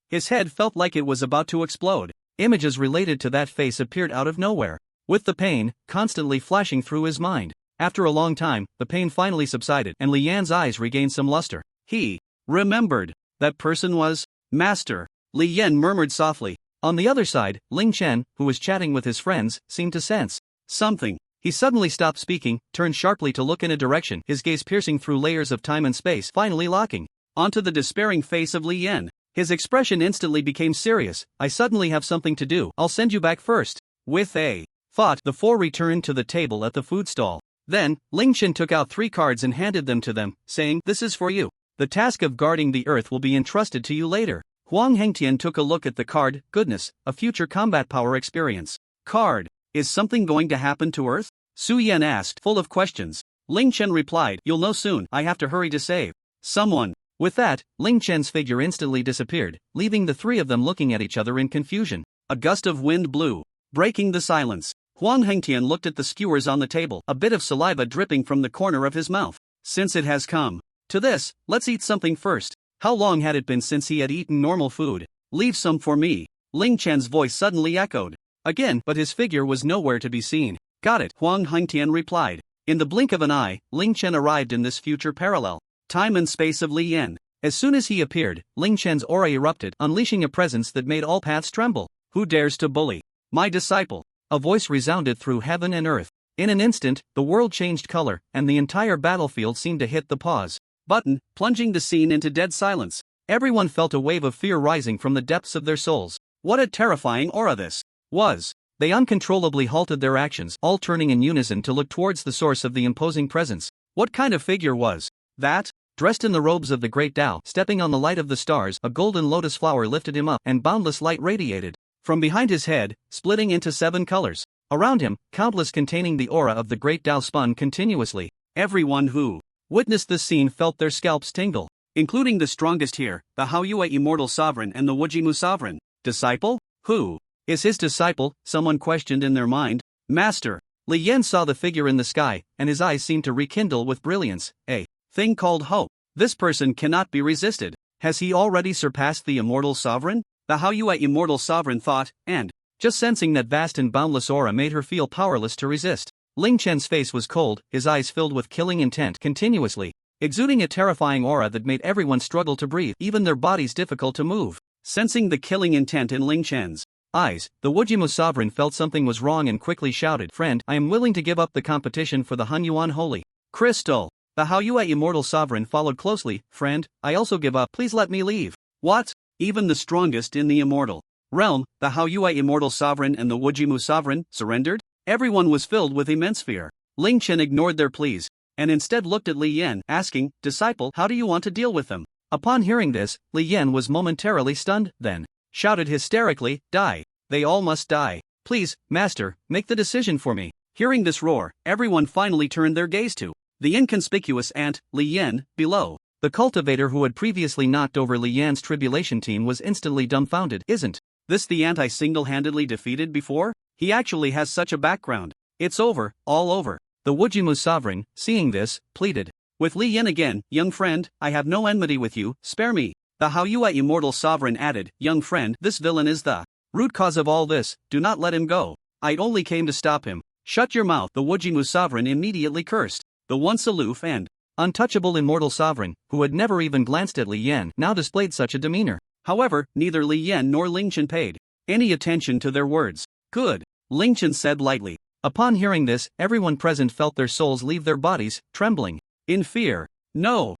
His head felt like it was about to explode. Images related to that face appeared out of nowhere, with the pain constantly flashing through his mind. After a long time, the pain finally subsided and Li Yan's eyes regained some luster. He remembered. That person was Master. Li Yan murmured softly. On the other side, Ling Chen, who was chatting with his friends, seemed to sense Something. He suddenly stopped speaking, turned sharply to look in a direction, his gaze piercing through layers of time and space, finally locking onto the despairing face of Leen. His expression instantly became serious. I suddenly have something to do. I'll send you back first. With a thought, the four returned to the table at the food stall. Then, Ling Chen took out 3 cards and handed them to them, saying, "This is for you. The task of guarding the earth will be entrusted to you later." Huang Hengtian took a look at the card. Goodness, a future combat power experience card. Is something going to happen to Earth? Su Yan asked, full of questions. Ling Chen replied, "You'll know soon. I have to hurry to save someone." With that, Ling Chen's figure instantly disappeared, leaving the 3 of them looking at each other in confusion. A gust of wind blew, breaking the silence. Huang Hengtian looked at the skewers on the table, a bit of saliva dripping from the corner of his mouth. Since it has come to this, let's eat something first. How long had it been since he had eaten normal food? Leave some for me. Ling Chen's voice suddenly echoed again, but his figure was nowhere to be seen. Got it, Huang Hengtian replied. In the blink of an eye, Ling Chen arrived in this future parallel time and space of Leen. As soon as he appeared, Ling Chen's aura erupted, unleashing a presence that made all paths tremble. Who dares to bully my disciple? A voice resounded through heaven and earth. In an instant, the world changed color, and the entire battlefield seemed to hit the pause button, plunging the scene into dead silence. Everyone felt a wave of fear rising from the depths of their souls. What a terrifying aura this was. They uncontrollably halted their actions, all turning in unison to look towards the source of the imposing presence. What kind of figure was that? Dressed in the robes of the great Tao, stepping on the light of the stars, a golden lotus flower lifted him up, and boundless light radiated from behind his head, splitting into 7 colors. Around him, countless containing the aura of the great Tao spun continuously. Everyone who witnessed this scene felt their scalps tingle, including the strongest here, the Haoyue Immortal Sovereign and the Wujimu Sovereign. Disciple? Who is his disciple? Someone questioned in their mind. Master. Leen saw the figure in the sky, and his eyes seemed to rekindle with brilliance. A thing called hope. This person cannot be resisted. Has he already surpassed the Immortal Sovereign? The Haoyue Immortal Sovereign thought, and just sensing that vast and boundless aura made her feel powerless to resist. Ling Chen's face was cold, his eyes filled with killing intent continuously, exuding a terrifying aura that made everyone struggle to breathe, even their bodies difficult to move. Sensing the killing intent in Ling Chen's eyes, the Wujimu Sovereign felt something was wrong and quickly shouted, "Friend, I am willing to give up the competition for the Hunyuan Holy Crystal." The Haoyue Immortal Sovereign followed closely. "Friend, I also give up. Please let me leave." What? Even the strongest in the immortal realm, the Haoyue Immortal Sovereign and the Wujimu Sovereign, surrendered? Everyone was filled with immense fear. Ling Chen ignored their pleas, and instead looked at Leen, asking, "Disciple, how do you want to deal with them?" Upon hearing this, Leen was momentarily stunned, then shouted hysterically, "Die! They all must die. Please, Master, make the decision for me." Hearing this roar, everyone finally turned their gaze to the inconspicuous ant, Leen, below. The cultivator who had previously knocked over Lian's tribulation team was instantly dumbfounded. Isn't this the ant I single-handedly defeated before? He actually has such a background. It's over, all over. The Wujimu Sovereign, seeing this, pleaded with Leen again, "Young friend, I have no enmity with you, spare me." The Haoyue Immortal Sovereign added, "Young friend, this villain is the root cause of all this, do not let him go. I only came to stop him." "Shut your mouth," the Wujimu Sovereign immediately cursed. The once aloof and untouchable Immortal Sovereign, who had never even glanced at Leen, now displayed such a demeanor. However, neither Leen nor Ling Chen paid any attention to their words. "Good," Ling Chen said lightly. Upon hearing this, everyone present felt their souls leave their bodies, trembling in fear. No,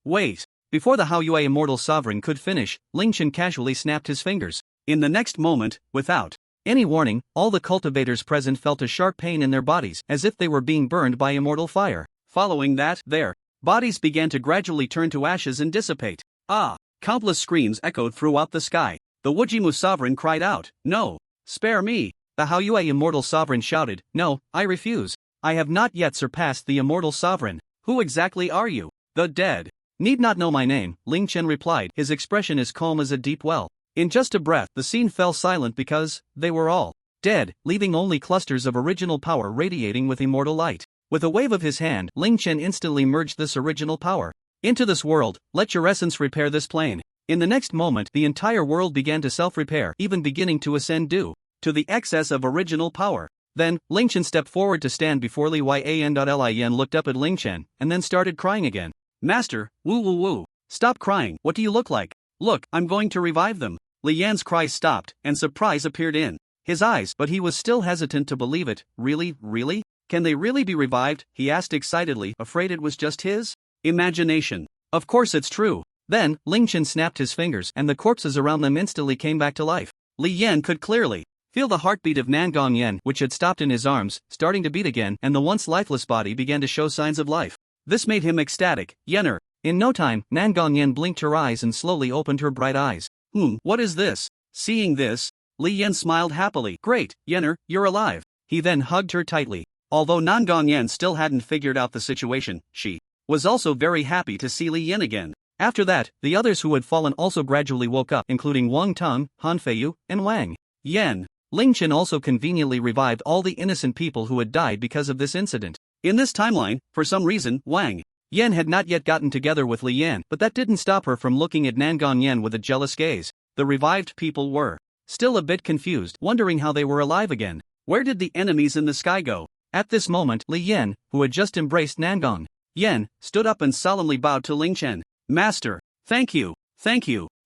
wait. Before the Haoyue Immortal Sovereign could finish, Ling Chen casually snapped his fingers. In the next moment, without any warning, all the cultivators present felt a sharp pain in their bodies, as if they were being burned by immortal fire. Following that, their bodies began to gradually turn to ashes and dissipate. Ah! Countless screams echoed throughout the sky. The Wujimu Sovereign cried out, "No! Spare me!" The Haoyue Immortal Sovereign shouted, "No, I refuse. I have not yet surpassed the Immortal Sovereign. Who exactly are you?" "The dead need not know my name," Ling Chen replied, his expression as calm as a deep well. In just a breath, the scene fell silent because they were all dead, leaving only clusters of original power radiating with immortal light. With a wave of his hand, Ling Chen instantly merged this original power into this world. "Let your essence repair this plane." In the next moment, the entire world began to self-repair, even beginning to ascend due to the excess of original power. Then, Ling Chen stepped forward to stand before Lien looked up at Ling Chen, and then started crying again. "Master, woo. Stop crying, what do you look like? Look, I'm going to revive them." Lian's cry stopped, and surprise appeared in his eyes, but he was still hesitant to believe it. Really, really? Can they really be revived? He asked excitedly, afraid it was just his imagination. Of course it's true. Then, Ling Chen snapped his fingers and the corpses around them instantly came back to life. Li Yan could clearly feel the heartbeat of Nan Gongyan, which had stopped in his arms, starting to beat again, and the once lifeless body began to show signs of life. This made him ecstatic. Yenner. In no time, Nan Gongyan blinked her eyes and slowly opened her bright eyes. What is this? Seeing this, Li Yan smiled happily. Great, Yenner, you're alive. He then hugged her tightly. Although Nan Gongyan still hadn't figured out the situation, she was also very happy to see Li Yan again. After that, the others who had fallen also gradually woke up, including Wang Tong, Han Feiyu, and Wang Yan. Ling Chen also conveniently revived all the innocent people who had died because of this incident. In this timeline, for some reason, Wang Yan had not yet gotten together with Li Yan, but that didn't stop her from looking at Nan Gongyan with a jealous gaze. The revived people were still a bit confused, wondering how they were alive again. Where did the enemies in the sky go? At this moment, Li Yan, who had just embraced Nan Gongyan, stood up and solemnly bowed to Ling Chen. Master, thank you,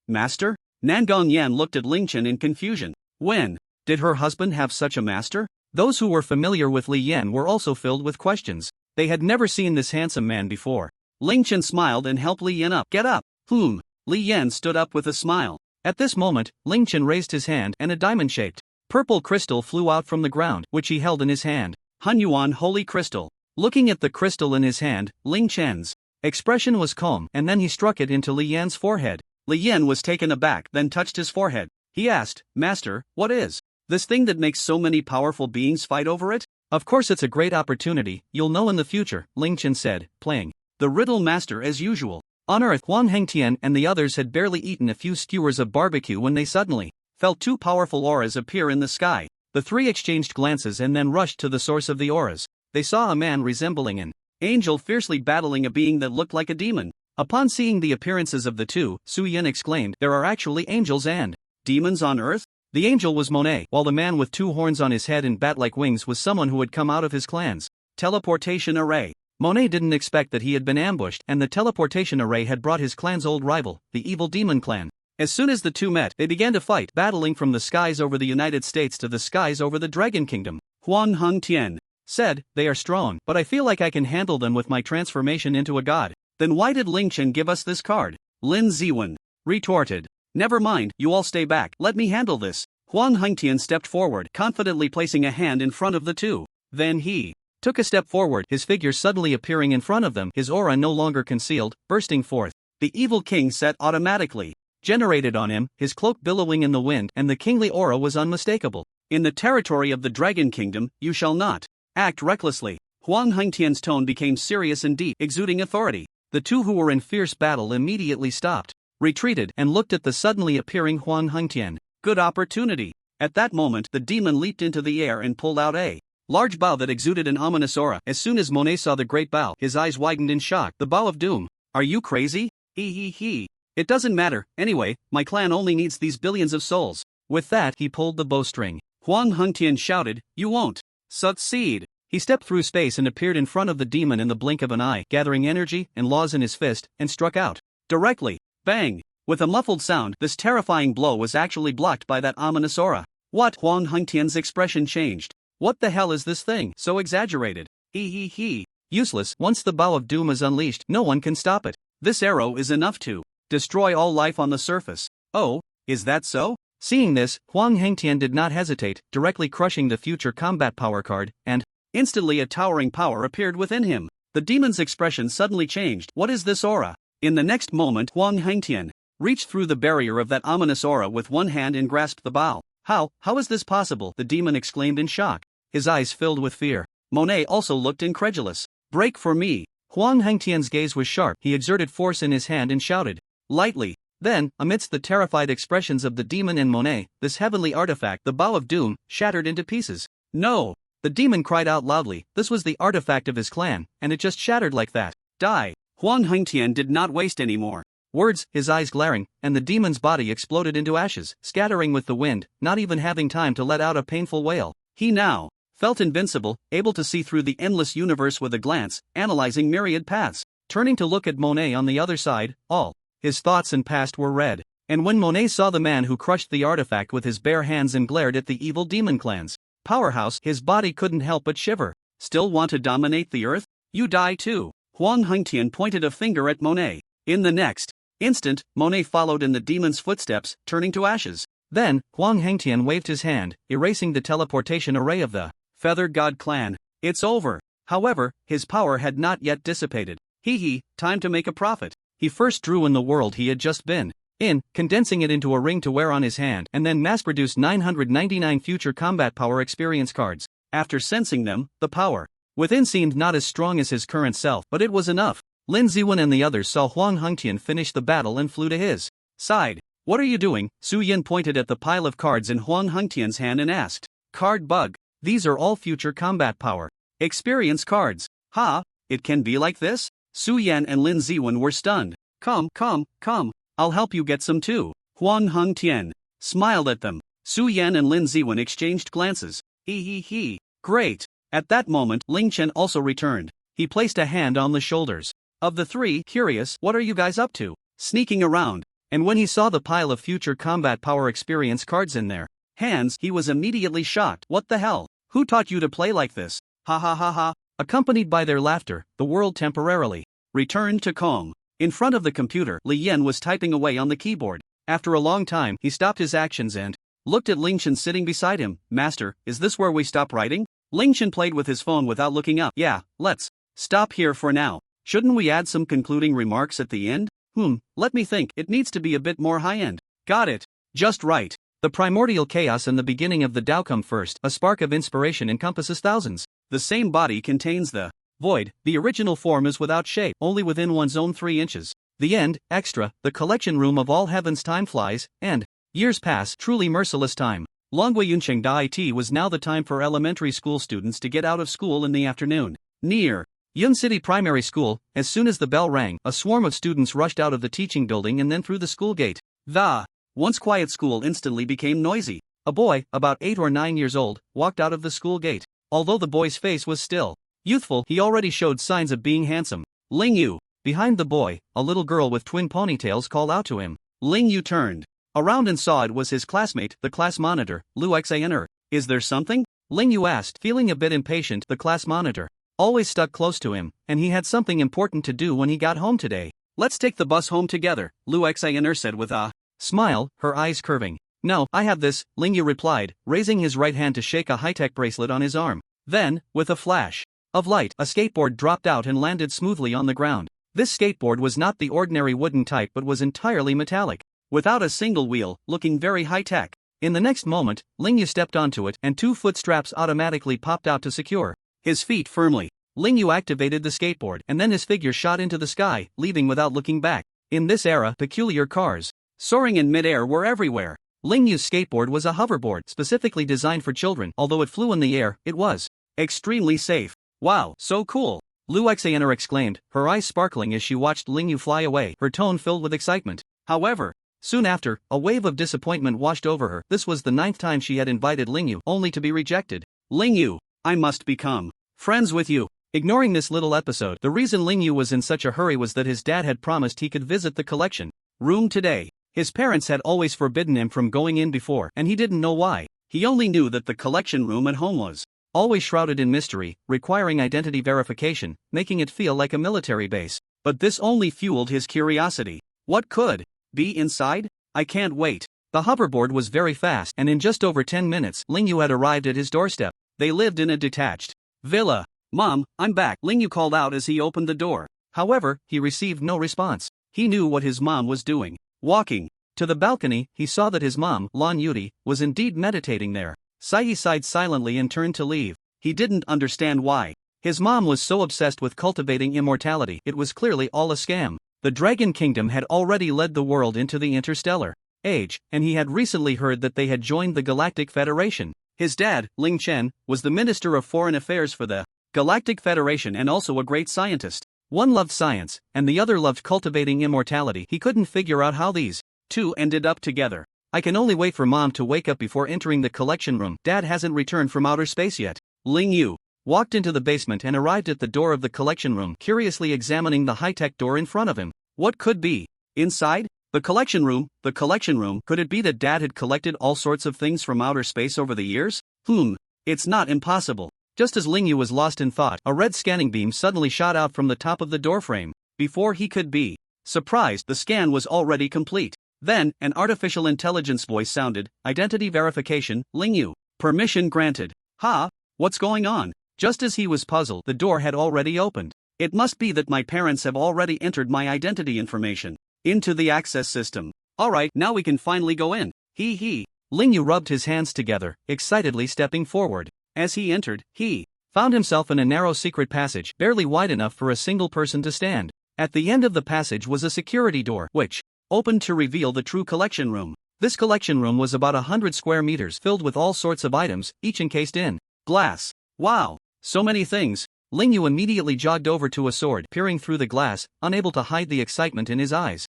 Master? Nan Gongyan looked at Ling Chen in confusion. When did her husband have such a master? Those who were familiar with Li Yan were also filled with questions. They had never seen this handsome man before. Ling Chen smiled and helped Li Yan up. Get up. Li Yan stood up with a smile. At this moment, Ling Chen raised his hand and a diamond-shaped purple crystal flew out from the ground, which he held in his hand. Hunyuan Holy Crystal. Looking at the crystal in his hand, Ling Chen's expression was calm, and then he struck it into Li Yan's forehead. Li Yan was taken aback, then touched his forehead. He asked, Master, what is this thing that makes so many powerful beings fight over it? Of course it's a great opportunity, you'll know in the future, Ling Chen said, playing the riddle master as usual. On Earth, Huang Hengtian and the others had barely eaten a few skewers of barbecue when they suddenly felt two powerful auras appear in the sky. The three exchanged glances and then rushed to the source of the auras. They saw a man resembling an angel fiercely battling a being that looked like a demon. Upon seeing the appearances of the two, Su Yin exclaimed, there are actually angels and demons on Earth? The angel was Monet, while the man with two horns on his head and bat-like wings was someone who had come out of his clan's teleportation array. Monet didn't expect that he had been ambushed, and the teleportation array had brought his clan's old rival, the evil demon clan. As soon as the two met, they began to fight, battling from the skies over the United States to the skies over the Dragon Kingdom. Huang Hengtian said, they are strong, but I feel like I can handle them with my transformation into a god. Then why did Ling Chen give us this card? Lin Ziwen retorted. Never mind, you all stay back, let me handle this. Huang Hengtian stepped forward, confidently placing a hand in front of the two. Then he took a step forward, his figure suddenly appearing in front of them, his aura no longer concealed, bursting forth. The evil king set automatically generated on him, his cloak billowing in the wind, and the kingly aura was unmistakable. In the territory of the Dragon Kingdom, you shall not act recklessly. Huang Hengtian's tone became serious and deep, exuding authority. The two who were in fierce battle immediately stopped, retreated, and looked at the suddenly appearing Huang Hengtian. Good opportunity. At that moment, the demon leaped into the air and pulled out a large bow that exuded an ominous aura. As soon as Monet saw the great bow, his eyes widened in shock. The bow of doom. Are you crazy? He. It doesn't matter, anyway, my clan only needs these billions of souls. With that, he pulled the bowstring. Huang Hengtian shouted, you won't succeed. He stepped through space and appeared in front of the demon in the blink of an eye, gathering energy and laws in his fist, and struck out. Directly. Bang! With a muffled sound, this terrifying blow was actually blocked by that ominous aura. What? Huang Hengtian's expression changed. What the hell is this thing? So exaggerated. He. Useless. Once the bow of doom is unleashed, no one can stop it. This arrow is enough to destroy all life on the surface. Oh, is that so? Seeing this, Huang Hengtian did not hesitate, directly crushing the future combat power card, and instantly a towering power appeared within him. The demon's expression suddenly changed. What is this aura? In the next moment, Huang Hengtian reached through the barrier of that ominous aura with one hand and grasped the bow. How is this possible? The demon exclaimed in shock. His eyes filled with fear. Monet also looked incredulous. Break for me. Huang Hengtian's gaze was sharp. He exerted force in his hand and shouted lightly. Then, amidst the terrified expressions of the demon and Monet, this heavenly artifact, the bow of doom, shattered into pieces. No! The demon cried out loudly. This was the artifact of his clan, and it just shattered like that. Die! Huang Hengtian did not waste any more words, his eyes glaring, and the demon's body exploded into ashes, scattering with the wind, not even having time to let out a painful wail. He now felt invincible, able to see through the endless universe with a glance, analyzing myriad paths. Turning to look at Monet on the other side, all his thoughts and past were read. And when Monet saw the man who crushed the artifact with his bare hands and glared at the evil demon clan's powerhouse, his body couldn't help but shiver. Still want to dominate the earth? You die too. Huang Hengtian pointed a finger at Monet. In the next instant, Monet followed in the demon's footsteps, turning to ashes. Then, Huang Hengtian waved his hand, erasing the teleportation array of the Feather God clan. It's over. However, his power had not yet dissipated. Time to make a profit. He first drew in the world he had just been in, condensing it into a ring to wear on his hand, and then mass-produced 999 future combat power experience cards. After sensing them, the power within seemed not as strong as his current self, but it was enough. Lin Ziwen and the others saw Huang Hengtian finish the battle and flew to his side. What are you doing? Su Yin pointed at the pile of cards in Huang Hengtian's hand and asked. Card bug. These are all future combat power experience cards. Ha, it can be like this? Su Yan and Lin Ziwen were stunned. Come, I'll help you get some too. Huang Hengtian smiled at them. Su Yan and Lin Ziwen exchanged glances. Great. At that moment, Ling Chen also returned. He placed a hand on the shoulders of the three. Curious, what are you guys up to? Sneaking around. And when he saw the pile of future combat power experience cards in their hands, he was immediately shocked. What the hell? Who taught you to play like this? Ha. Accompanied by their laughter, the world temporarily returned to calm. In front of the computer, Li Yan was typing away on the keyboard. After a long time, he stopped his actions and looked at Ling Chen sitting beside him. Master, is this where we stop writing? Ling Chen played with his phone without looking up. Yeah, let's stop here for now. Shouldn't we add some concluding remarks at the end? Let me think, it needs to be a bit more high-end. Got it. Just right. The primordial chaos and the beginning of the Tao come first. A spark of inspiration encompasses thousands. The same body contains the void. The original form is without shape, only within one's own 3 inches. The end, extra, the collection room of all heavens. Time flies, and years pass, truly merciless time. Longwei Yuncheng Da IT was now the time for elementary school students to get out of school in the afternoon. Near Yun City Primary School, as soon as the bell rang, a swarm of students rushed out of the teaching building and then through the school gate. The once quiet school instantly became noisy. A boy, about 8 or 9 years old, walked out of the school gate. Although the boy's face was still youthful, he already showed signs of being handsome. Ling Yu. Behind the boy, a little girl with twin ponytails called out to him. Ling Yu turned around and saw it was his classmate, the class monitor, Lu Xaner. Is there something? Ling Yu asked, feeling a bit impatient. The class monitor always stuck close to him, and he had something important to do when he got home today. Let's take the bus home together, Lu Xaner said with a smile, her eyes curving. No, I have this, Ling Yu replied, raising his right hand to shake a high-tech bracelet on his arm. Then, with a flash of light, a skateboard dropped out and landed smoothly on the ground. This skateboard was not the ordinary wooden type but was entirely metallic, without a single wheel, looking very high-tech. In the next moment, Ling Yu stepped onto it and 2 foot straps automatically popped out to secure his feet firmly. Ling Yu activated the skateboard and then his figure shot into the sky, leaving without looking back. In this era, peculiar cars soaring in mid-air were everywhere. Ling Yu's skateboard was a hoverboard specifically designed for children. Although it flew in the air, it was extremely safe. Wow, so cool! Lu Xaner exclaimed, her eyes sparkling as she watched Ling Yu fly away, her tone filled with excitement. However, soon after, a wave of disappointment washed over her. This was the 9th time she had invited Ling Yu, only to be rejected. Ling Yu, I must become friends with you. Ignoring this little episode, the reason Ling Yu was in such a hurry was that his dad had promised he could visit the collection room today. His parents had always forbidden him from going in before, and he didn't know why. He only knew that the collection room at home was always shrouded in mystery, requiring identity verification, making it feel like a military base. But this only fueled his curiosity. What could be inside? I can't wait. The hoverboard was very fast, and in just over 10 minutes, Ling Yu had arrived at his doorstep. They lived in a detached villa. Mom, I'm back, Ling Yu called out as he opened the door. However, he received no response. He knew what his mom was doing. Walking to the balcony, he saw that his mom, Lan Yudi, was indeed meditating there. Sai sighed silently and turned to leave. He didn't understand why. His mom was so obsessed with cultivating immortality, it was clearly all a scam. The Dragon Kingdom had already led the world into the interstellar age, and he had recently heard that they had joined the Galactic Federation. His dad, Ling Chen, was the Minister of Foreign Affairs for the Galactic Federation and also a great scientist. One loved science, and the other loved cultivating immortality. He couldn't figure out how these two ended up together. I can only wait for Mom to wake up before entering the collection room. Dad hasn't returned from outer space yet. Ling Yu walked into the basement and arrived at the door of the collection room, curiously examining the high-tech door in front of him. What could be inside? The collection room, could it be that Dad had collected all sorts of things from outer space over the years? It's not impossible. Just as Ling Yu was lost in thought, a red scanning beam suddenly shot out from the top of the doorframe. Before he could be surprised, the scan was already complete. Then, an artificial intelligence voice sounded, "Identity verification, Ling Yu. Permission granted." What's going on? Just as he was puzzled, the door had already opened. It must be that my parents have already entered my identity information into the access system. Alright, now we can finally go in. Ling Yu rubbed his hands together, excitedly stepping forward. As he entered, he found himself in a narrow secret passage, barely wide enough for a single person to stand. At the end of the passage was a security door, which opened to reveal the true collection room. This collection room was about 100 square meters, filled with all sorts of items, each encased in glass. Wow, so many things. Ling Yu immediately jogged over to a sword, peering through the glass, unable to hide the excitement in his eyes.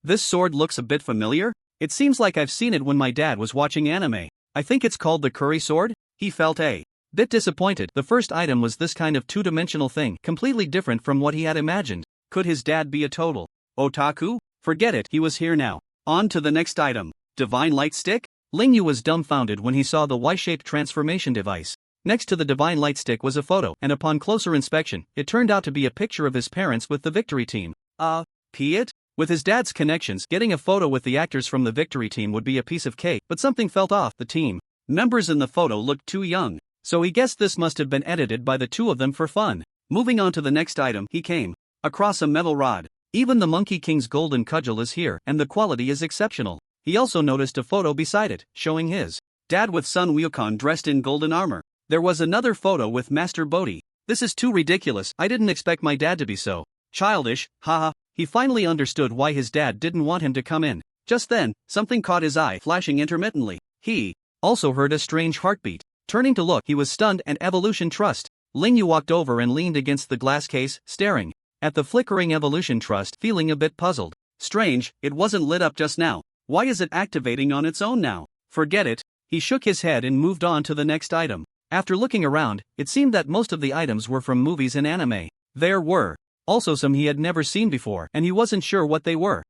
This sword looks a bit familiar? It seems like I've seen it when my dad was watching anime. I think it's called the curry sword? He felt a bit disappointed. The first item was this kind of two-dimensional thing, completely different from what he had imagined. Could his dad be a total otaku? Forget it, he was here now. On to the next item. Divine Light Stick? Ling Yu was dumbfounded when he saw the Y-shaped transformation device. Next to the Divine Light Stick was a photo, and upon closer inspection, it turned out to be a picture of his parents with the victory team. With his dad's connections, getting a photo with the actors from the victory team would be a piece of cake, but something felt off. The team members in the photo looked too young, so he guessed this must have been edited by the two of them for fun. Moving on to the next item, he came across a metal rod. Even the Monkey King's golden cudgel is here, and the quality is exceptional. He also noticed a photo beside it, showing his dad with Sun Wukong dressed in golden armor. There was another photo with Master Bodhi. This is too ridiculous, I didn't expect my dad to be so childish, He finally understood why his dad didn't want him to come in. Just then, something caught his eye, flashing intermittently. He also heard a strange heartbeat. Turning to look, he was stunned and Evolution Trust. Ling Yu walked over and leaned against the glass case, staring at the flickering Evolution Trust, feeling a bit puzzled. Strange, it wasn't lit up just now. Why is it activating on its own now? Forget it. He shook his head and moved on to the next item. After looking around, it seemed that most of the items were from movies and anime. There were also some he had never seen before, and he wasn't sure what they were.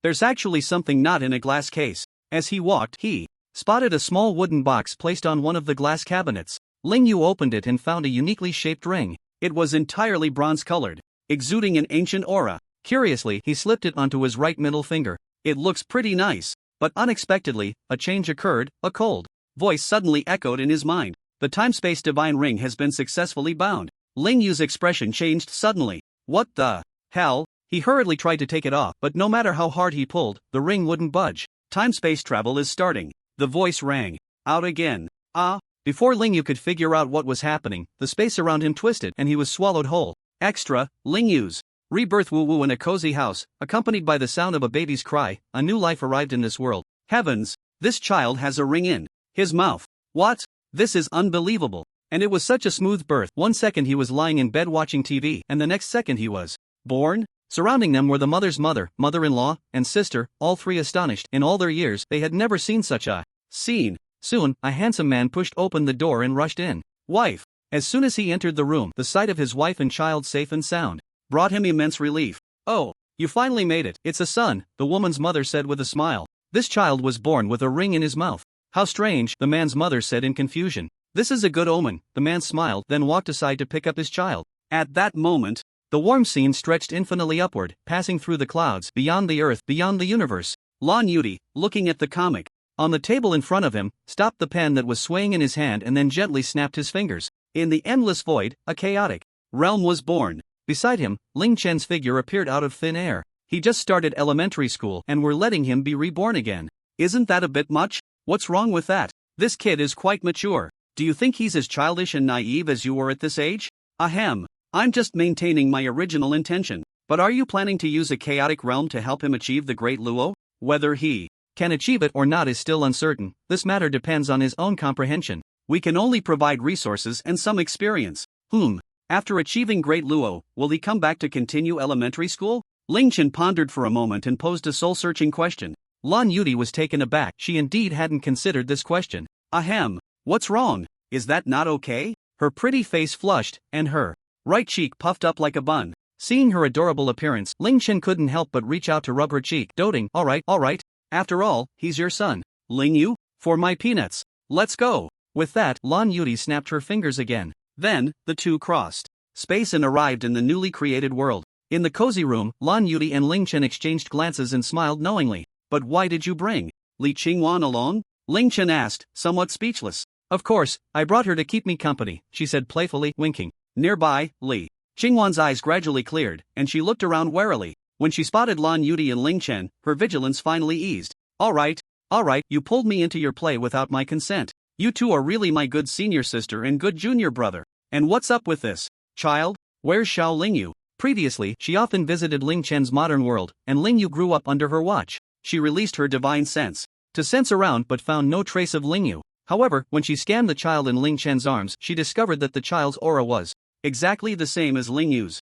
There's actually something not in a glass case. As he walked, he spotted a small wooden box placed on one of the glass cabinets. Ling Yu opened it and found a uniquely shaped ring. It was entirely bronze-colored, exuding an ancient aura. Curiously, he slipped it onto his right middle finger. It looks pretty nice. But unexpectedly, a change occurred. A cold voice suddenly echoed in his mind. The time-space divine ring has been successfully bound. Ling Yu's expression changed suddenly. What the hell? He hurriedly tried to take it off, but no matter how hard he pulled, the ring wouldn't budge. Time-space travel is starting. The voice rang out again. Before Ling Yu could figure out what was happening, the space around him twisted and he was swallowed whole. Extra, Ling Yu's rebirth woo-woo in a cozy house, accompanied by the sound of a baby's cry. A new life arrived in this world. Heavens, this child has a ring in his mouth. What? This is unbelievable. And it was such a smooth birth. One second he was lying in bed watching TV, and the next second he was born. Surrounding them were the mother's mother, mother-in-law, and sister, all three astonished. In all their years, they had never seen such a scene. Soon, a handsome man pushed open the door and rushed in. Wife. As soon as he entered the room, the sight of his wife and child safe and sound brought him immense relief. Oh, you finally made it. It's a son, the woman's mother said with a smile. This child was born with a ring in his mouth. How strange, the man's mother said in confusion. This is a good omen. The man smiled, then walked aside to pick up his child. At that moment, the warm scene stretched infinitely upward, passing through the clouds, beyond the earth, beyond the universe. Lan Yudi, looking at the comic on the table in front of him, stopped the pen that was swaying in his hand and then gently snapped his fingers. In the endless void, a chaotic realm was born. Beside him, Ling Chen's figure appeared out of thin air. He just started elementary school and we're letting him be reborn again. Isn't that a bit much? What's wrong with that? This kid is quite mature. Do you think he's as childish and naive as you were at this age? Ahem. I'm just maintaining my original intention. But are you planning to use a chaotic realm to help him achieve the Great Luo? Whether he can achieve it or not is still uncertain. This matter depends on his own comprehension. We can only provide resources and some experience. After achieving Great Luo, will he come back to continue elementary school? Ling Chen pondered for a moment and posed a soul-searching question. Lan Yudi was taken aback. She indeed hadn't considered this question. Ahem. What's wrong? Is that not okay? Her pretty face flushed, and her right cheek puffed up like a bun. Seeing her adorable appearance, Ling Chen couldn't help but reach out to rub her cheek, doting, alright. After all, he's your son. Ling Yu? For my peanuts. Let's go. With that, Lan Yudi snapped her fingers again. Then, the two crossed space and arrived in the newly created world. In the cozy room, Lan Yudi and Ling Chen exchanged glances and smiled knowingly. But why did you bring Li Qingwan along? Ling Chen asked, somewhat speechless. Of course, I brought her to keep me company, she said playfully, winking. Nearby, Li Qingwan's eyes gradually cleared, and she looked around warily. When she spotted Lan Yudi and Ling Chen, her vigilance finally eased. Alright, you pulled me into your play without my consent. You two are really my good senior sister and good junior brother. And what's up with this child? Where's Xiao Ling Yu? Previously, she often visited Ling Chen's modern world, and Ling Yu grew up under her watch. She released her divine sense to sense around but found no trace of Ling Yu. However, when she scanned the child in Ling Chen's arms, she discovered that the child's aura was exactly the same as Ling Yu's.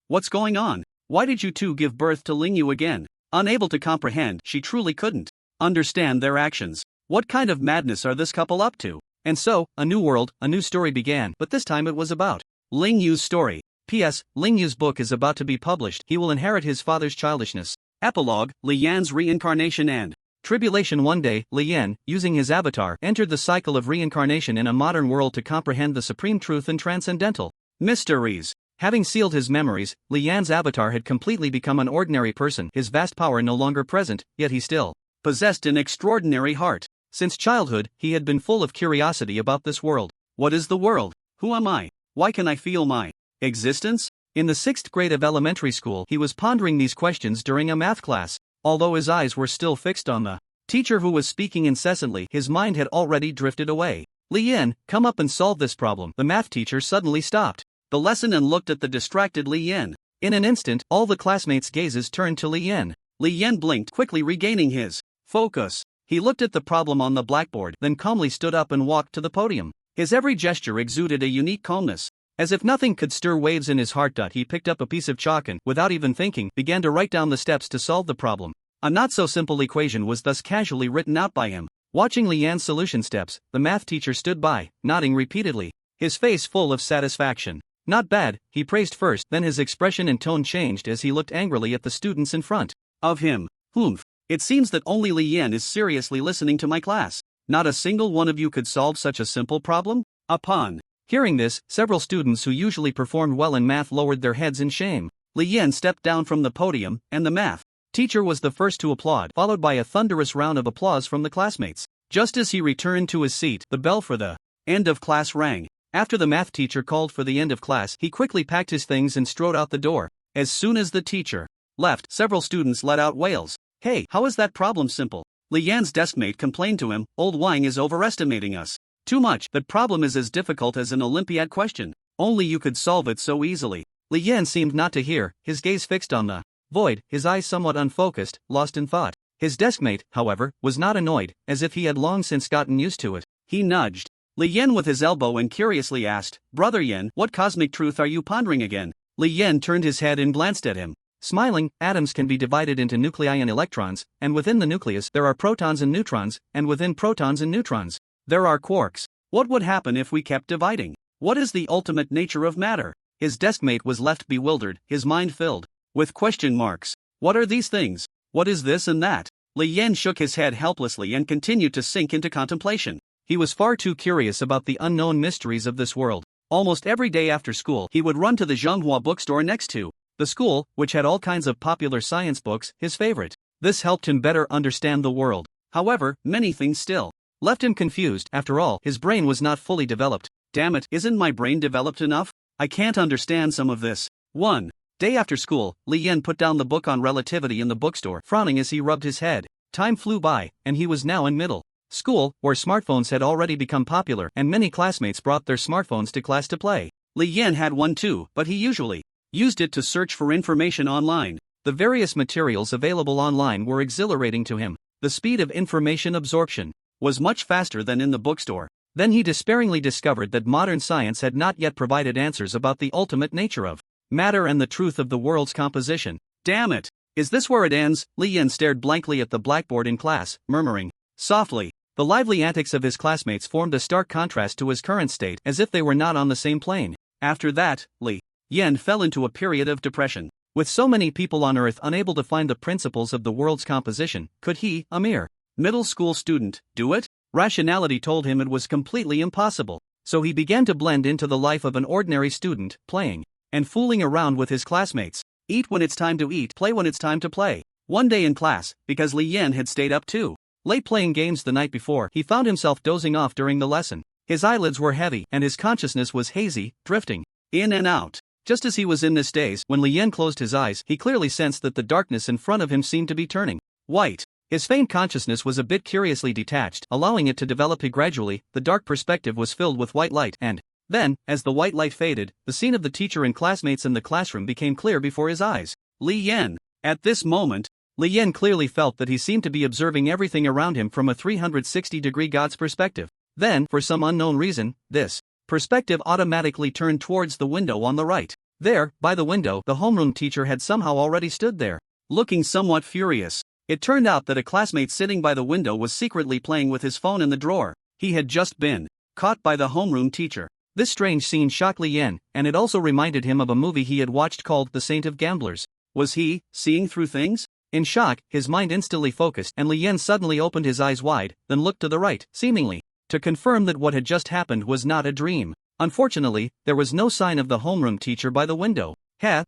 What's going on? Why did you two give birth to Ling Yu again? Unable to comprehend, she truly couldn't understand their actions. What kind of madness are this couple up to? And so, a new world, a new story began, but this time it was about Ling Yu's story. P.S. Ling Yu's book is about to be published. He will inherit his father's childishness. Epilogue, Li Yan's reincarnation and tribulation. One day, Li Yan, using his avatar, entered the cycle of reincarnation in a modern world to comprehend the supreme truth and transcendental mysteries. Having sealed his memories, Li Yan's avatar had completely become an ordinary person, his vast power no longer present, yet he still possessed an extraordinary heart. Since childhood, he had been full of curiosity about this world. What is the world? Who am I? Why can I feel my existence? In the 6th grade of elementary school, he was pondering these questions during a math class. Although his eyes were still fixed on the teacher who was speaking incessantly, his mind had already drifted away. Li Yan, come up and solve this problem. The math teacher suddenly stopped the lesson and looked at the distracted Li Yan. In an instant, all the classmates' gazes turned to Li Yan. Li Yan blinked, quickly regaining his focus. He looked at the problem on the blackboard, then calmly stood up and walked to the podium. His every gesture exuded a unique calmness. As if nothing could stir waves in his heart. He picked up a piece of chalk and, without even thinking, began to write down the steps to solve the problem. A not-so-simple equation was thus casually written out by him. Watching Li Yan's solution steps, the math teacher stood by, nodding repeatedly, his face full of satisfaction. Not bad, he praised first, then his expression and tone changed as he looked angrily at the students in front of him. It seems that only Li Yan is seriously listening to my class. Not a single one of you could solve such a simple problem? Upon hearing this, several students who usually performed well in math lowered their heads in shame. Li Yan stepped down from the podium, and the math teacher was the first to applaud, followed by a thunderous round of applause from the classmates. Just as he returned to his seat, the bell for the end of class rang. After the math teacher called for the end of class, he quickly packed his things and strode out the door. As soon as the teacher left, several students let out wails. Hey, how is that problem simple? Li Yan's deskmate complained to him, old Wang is overestimating us too much. That problem is as difficult as an Olympiad question. Only you could solve it so easily. Li Yan seemed not to hear, his gaze fixed on the void, his eyes somewhat unfocused, lost in thought. His deskmate, however, was not annoyed, as if he had long since gotten used to it. He nudged Li Yan with his elbow and curiously asked, Brother Yan, what cosmic truth are you pondering again? Li Yan turned his head and glanced at him. Smiling, atoms can be divided into nuclei and electrons, and within the nucleus there are protons and neutrons, and within protons and neutrons there are quarks. What would happen if we kept dividing? What is the ultimate nature of matter? His deskmate was left bewildered, his mind filled with question marks. What are these things? What is this and that? Li Yan shook his head helplessly and continued to sink into contemplation. He was far too curious about the unknown mysteries of this world. Almost every day after school, he would run to the Zhenghua bookstore next to the school, which had all kinds of popular science books, his favorite. This helped him better understand the world. However, many things still left him confused. After all, his brain was not fully developed. Damn it, isn't my brain developed enough? I can't understand some of this. One day after school, Li Yan put down the book on relativity in the bookstore, frowning as he rubbed his head. Time flew by, and he was now in middle school, where smartphones had already become popular, and many classmates brought their smartphones to class to play. Li Yan had one too, but he usually used it to search for information online. The various materials available online were exhilarating to him. The speed of information absorption was much faster than in the bookstore. Then he despairingly discovered that modern science had not yet provided answers about the ultimate nature of matter and the truth of the world's composition. Damn it! Is this where it ends? Li Yan stared blankly at the blackboard in class, murmuring softly. The lively antics of his classmates formed a stark contrast to his current state, as if they were not on the same plane. After that, Li Yen fell into a period of depression. With so many people on Earth unable to find the principles of the world's composition, could he, a mere middle school student, do it? Rationality told him it was completely impossible. So he began to blend into the life of an ordinary student, playing and fooling around with his classmates. Eat when it's time to eat, play when it's time to play. One day in class, because Li Yen had stayed up too late playing games the night before, he found himself dozing off during the lesson. His eyelids were heavy and his consciousness was hazy, drifting in and out. Just as he was in this daze, when Li Yen closed his eyes, he clearly sensed that the darkness in front of him seemed to be turning white. His faint consciousness was a bit curiously detached, allowing it to develop gradually. The dark perspective was filled with white light, and then, as the white light faded, the scene of the teacher and classmates in the classroom became clear before his eyes. Li Yen. At this moment, Li Yen clearly felt that he seemed to be observing everything around him from a 360-degree God's perspective. Then, for some unknown reason, this perspective automatically turned towards the window on the right. There, by the window, the homeroom teacher had somehow already stood there, looking somewhat furious. It turned out that a classmate sitting by the window was secretly playing with his phone in the drawer. He had just been caught by the homeroom teacher. This strange scene shocked Li Yen, and it also reminded him of a movie he had watched called The Saint of Gamblers. Was he seeing through things? In shock, his mind instantly focused, and Li Yen suddenly opened his eyes wide, then looked to the right, seemingly to confirm that what had just happened was not a dream. Unfortunately, there was no sign of the homeroom teacher by the window.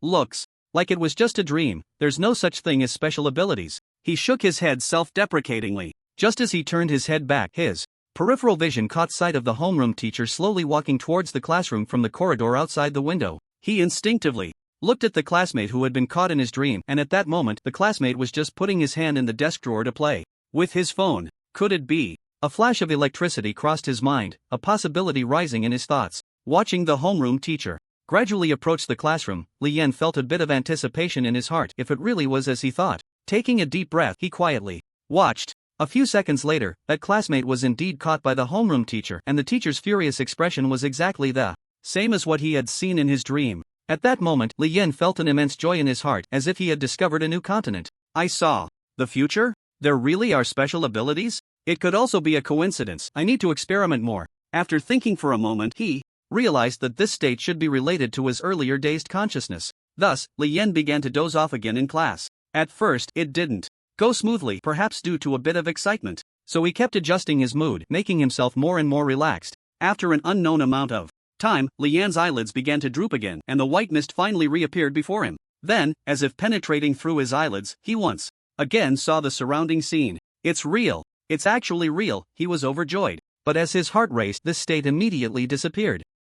Looks like it was just a dream. There's no such thing as special abilities. He shook his head self-deprecatingly. Just as he turned his head back, his peripheral vision caught sight of the homeroom teacher slowly walking towards the classroom from the corridor outside the window. He instinctively looked at the classmate who had been caught in his dream, and at that moment, the classmate was just putting his hand in the desk drawer to play with his phone. Could it be? A flash of electricity crossed his mind, a possibility rising in his thoughts. Watching the homeroom teacher gradually approach the classroom, Li Yen felt a bit of anticipation in his heart if it really was as he thought. Taking a deep breath, he quietly watched. A few seconds later, that classmate was indeed caught by the homeroom teacher, and the teacher's furious expression was exactly the same as what he had seen in his dream. At that moment, Li Yen felt an immense joy in his heart, as if he had discovered a new continent. I saw the future? There really are special abilities? It could also be a coincidence. I need to experiment more. After thinking for a moment, he realized that this state should be related to his earlier dazed consciousness. Thus, Li Yen began to doze off again in class. At first, it didn't go smoothly, perhaps due to a bit of excitement. So he kept adjusting his mood, making himself more and more relaxed. After an unknown amount of time, Li Yan's eyelids began to droop again, and the white mist finally reappeared before him. Then, as if penetrating through his eyelids, he once again saw the surrounding scene. It's real. It's actually real. He was overjoyed. But as his heart raced, this state immediately disappeared.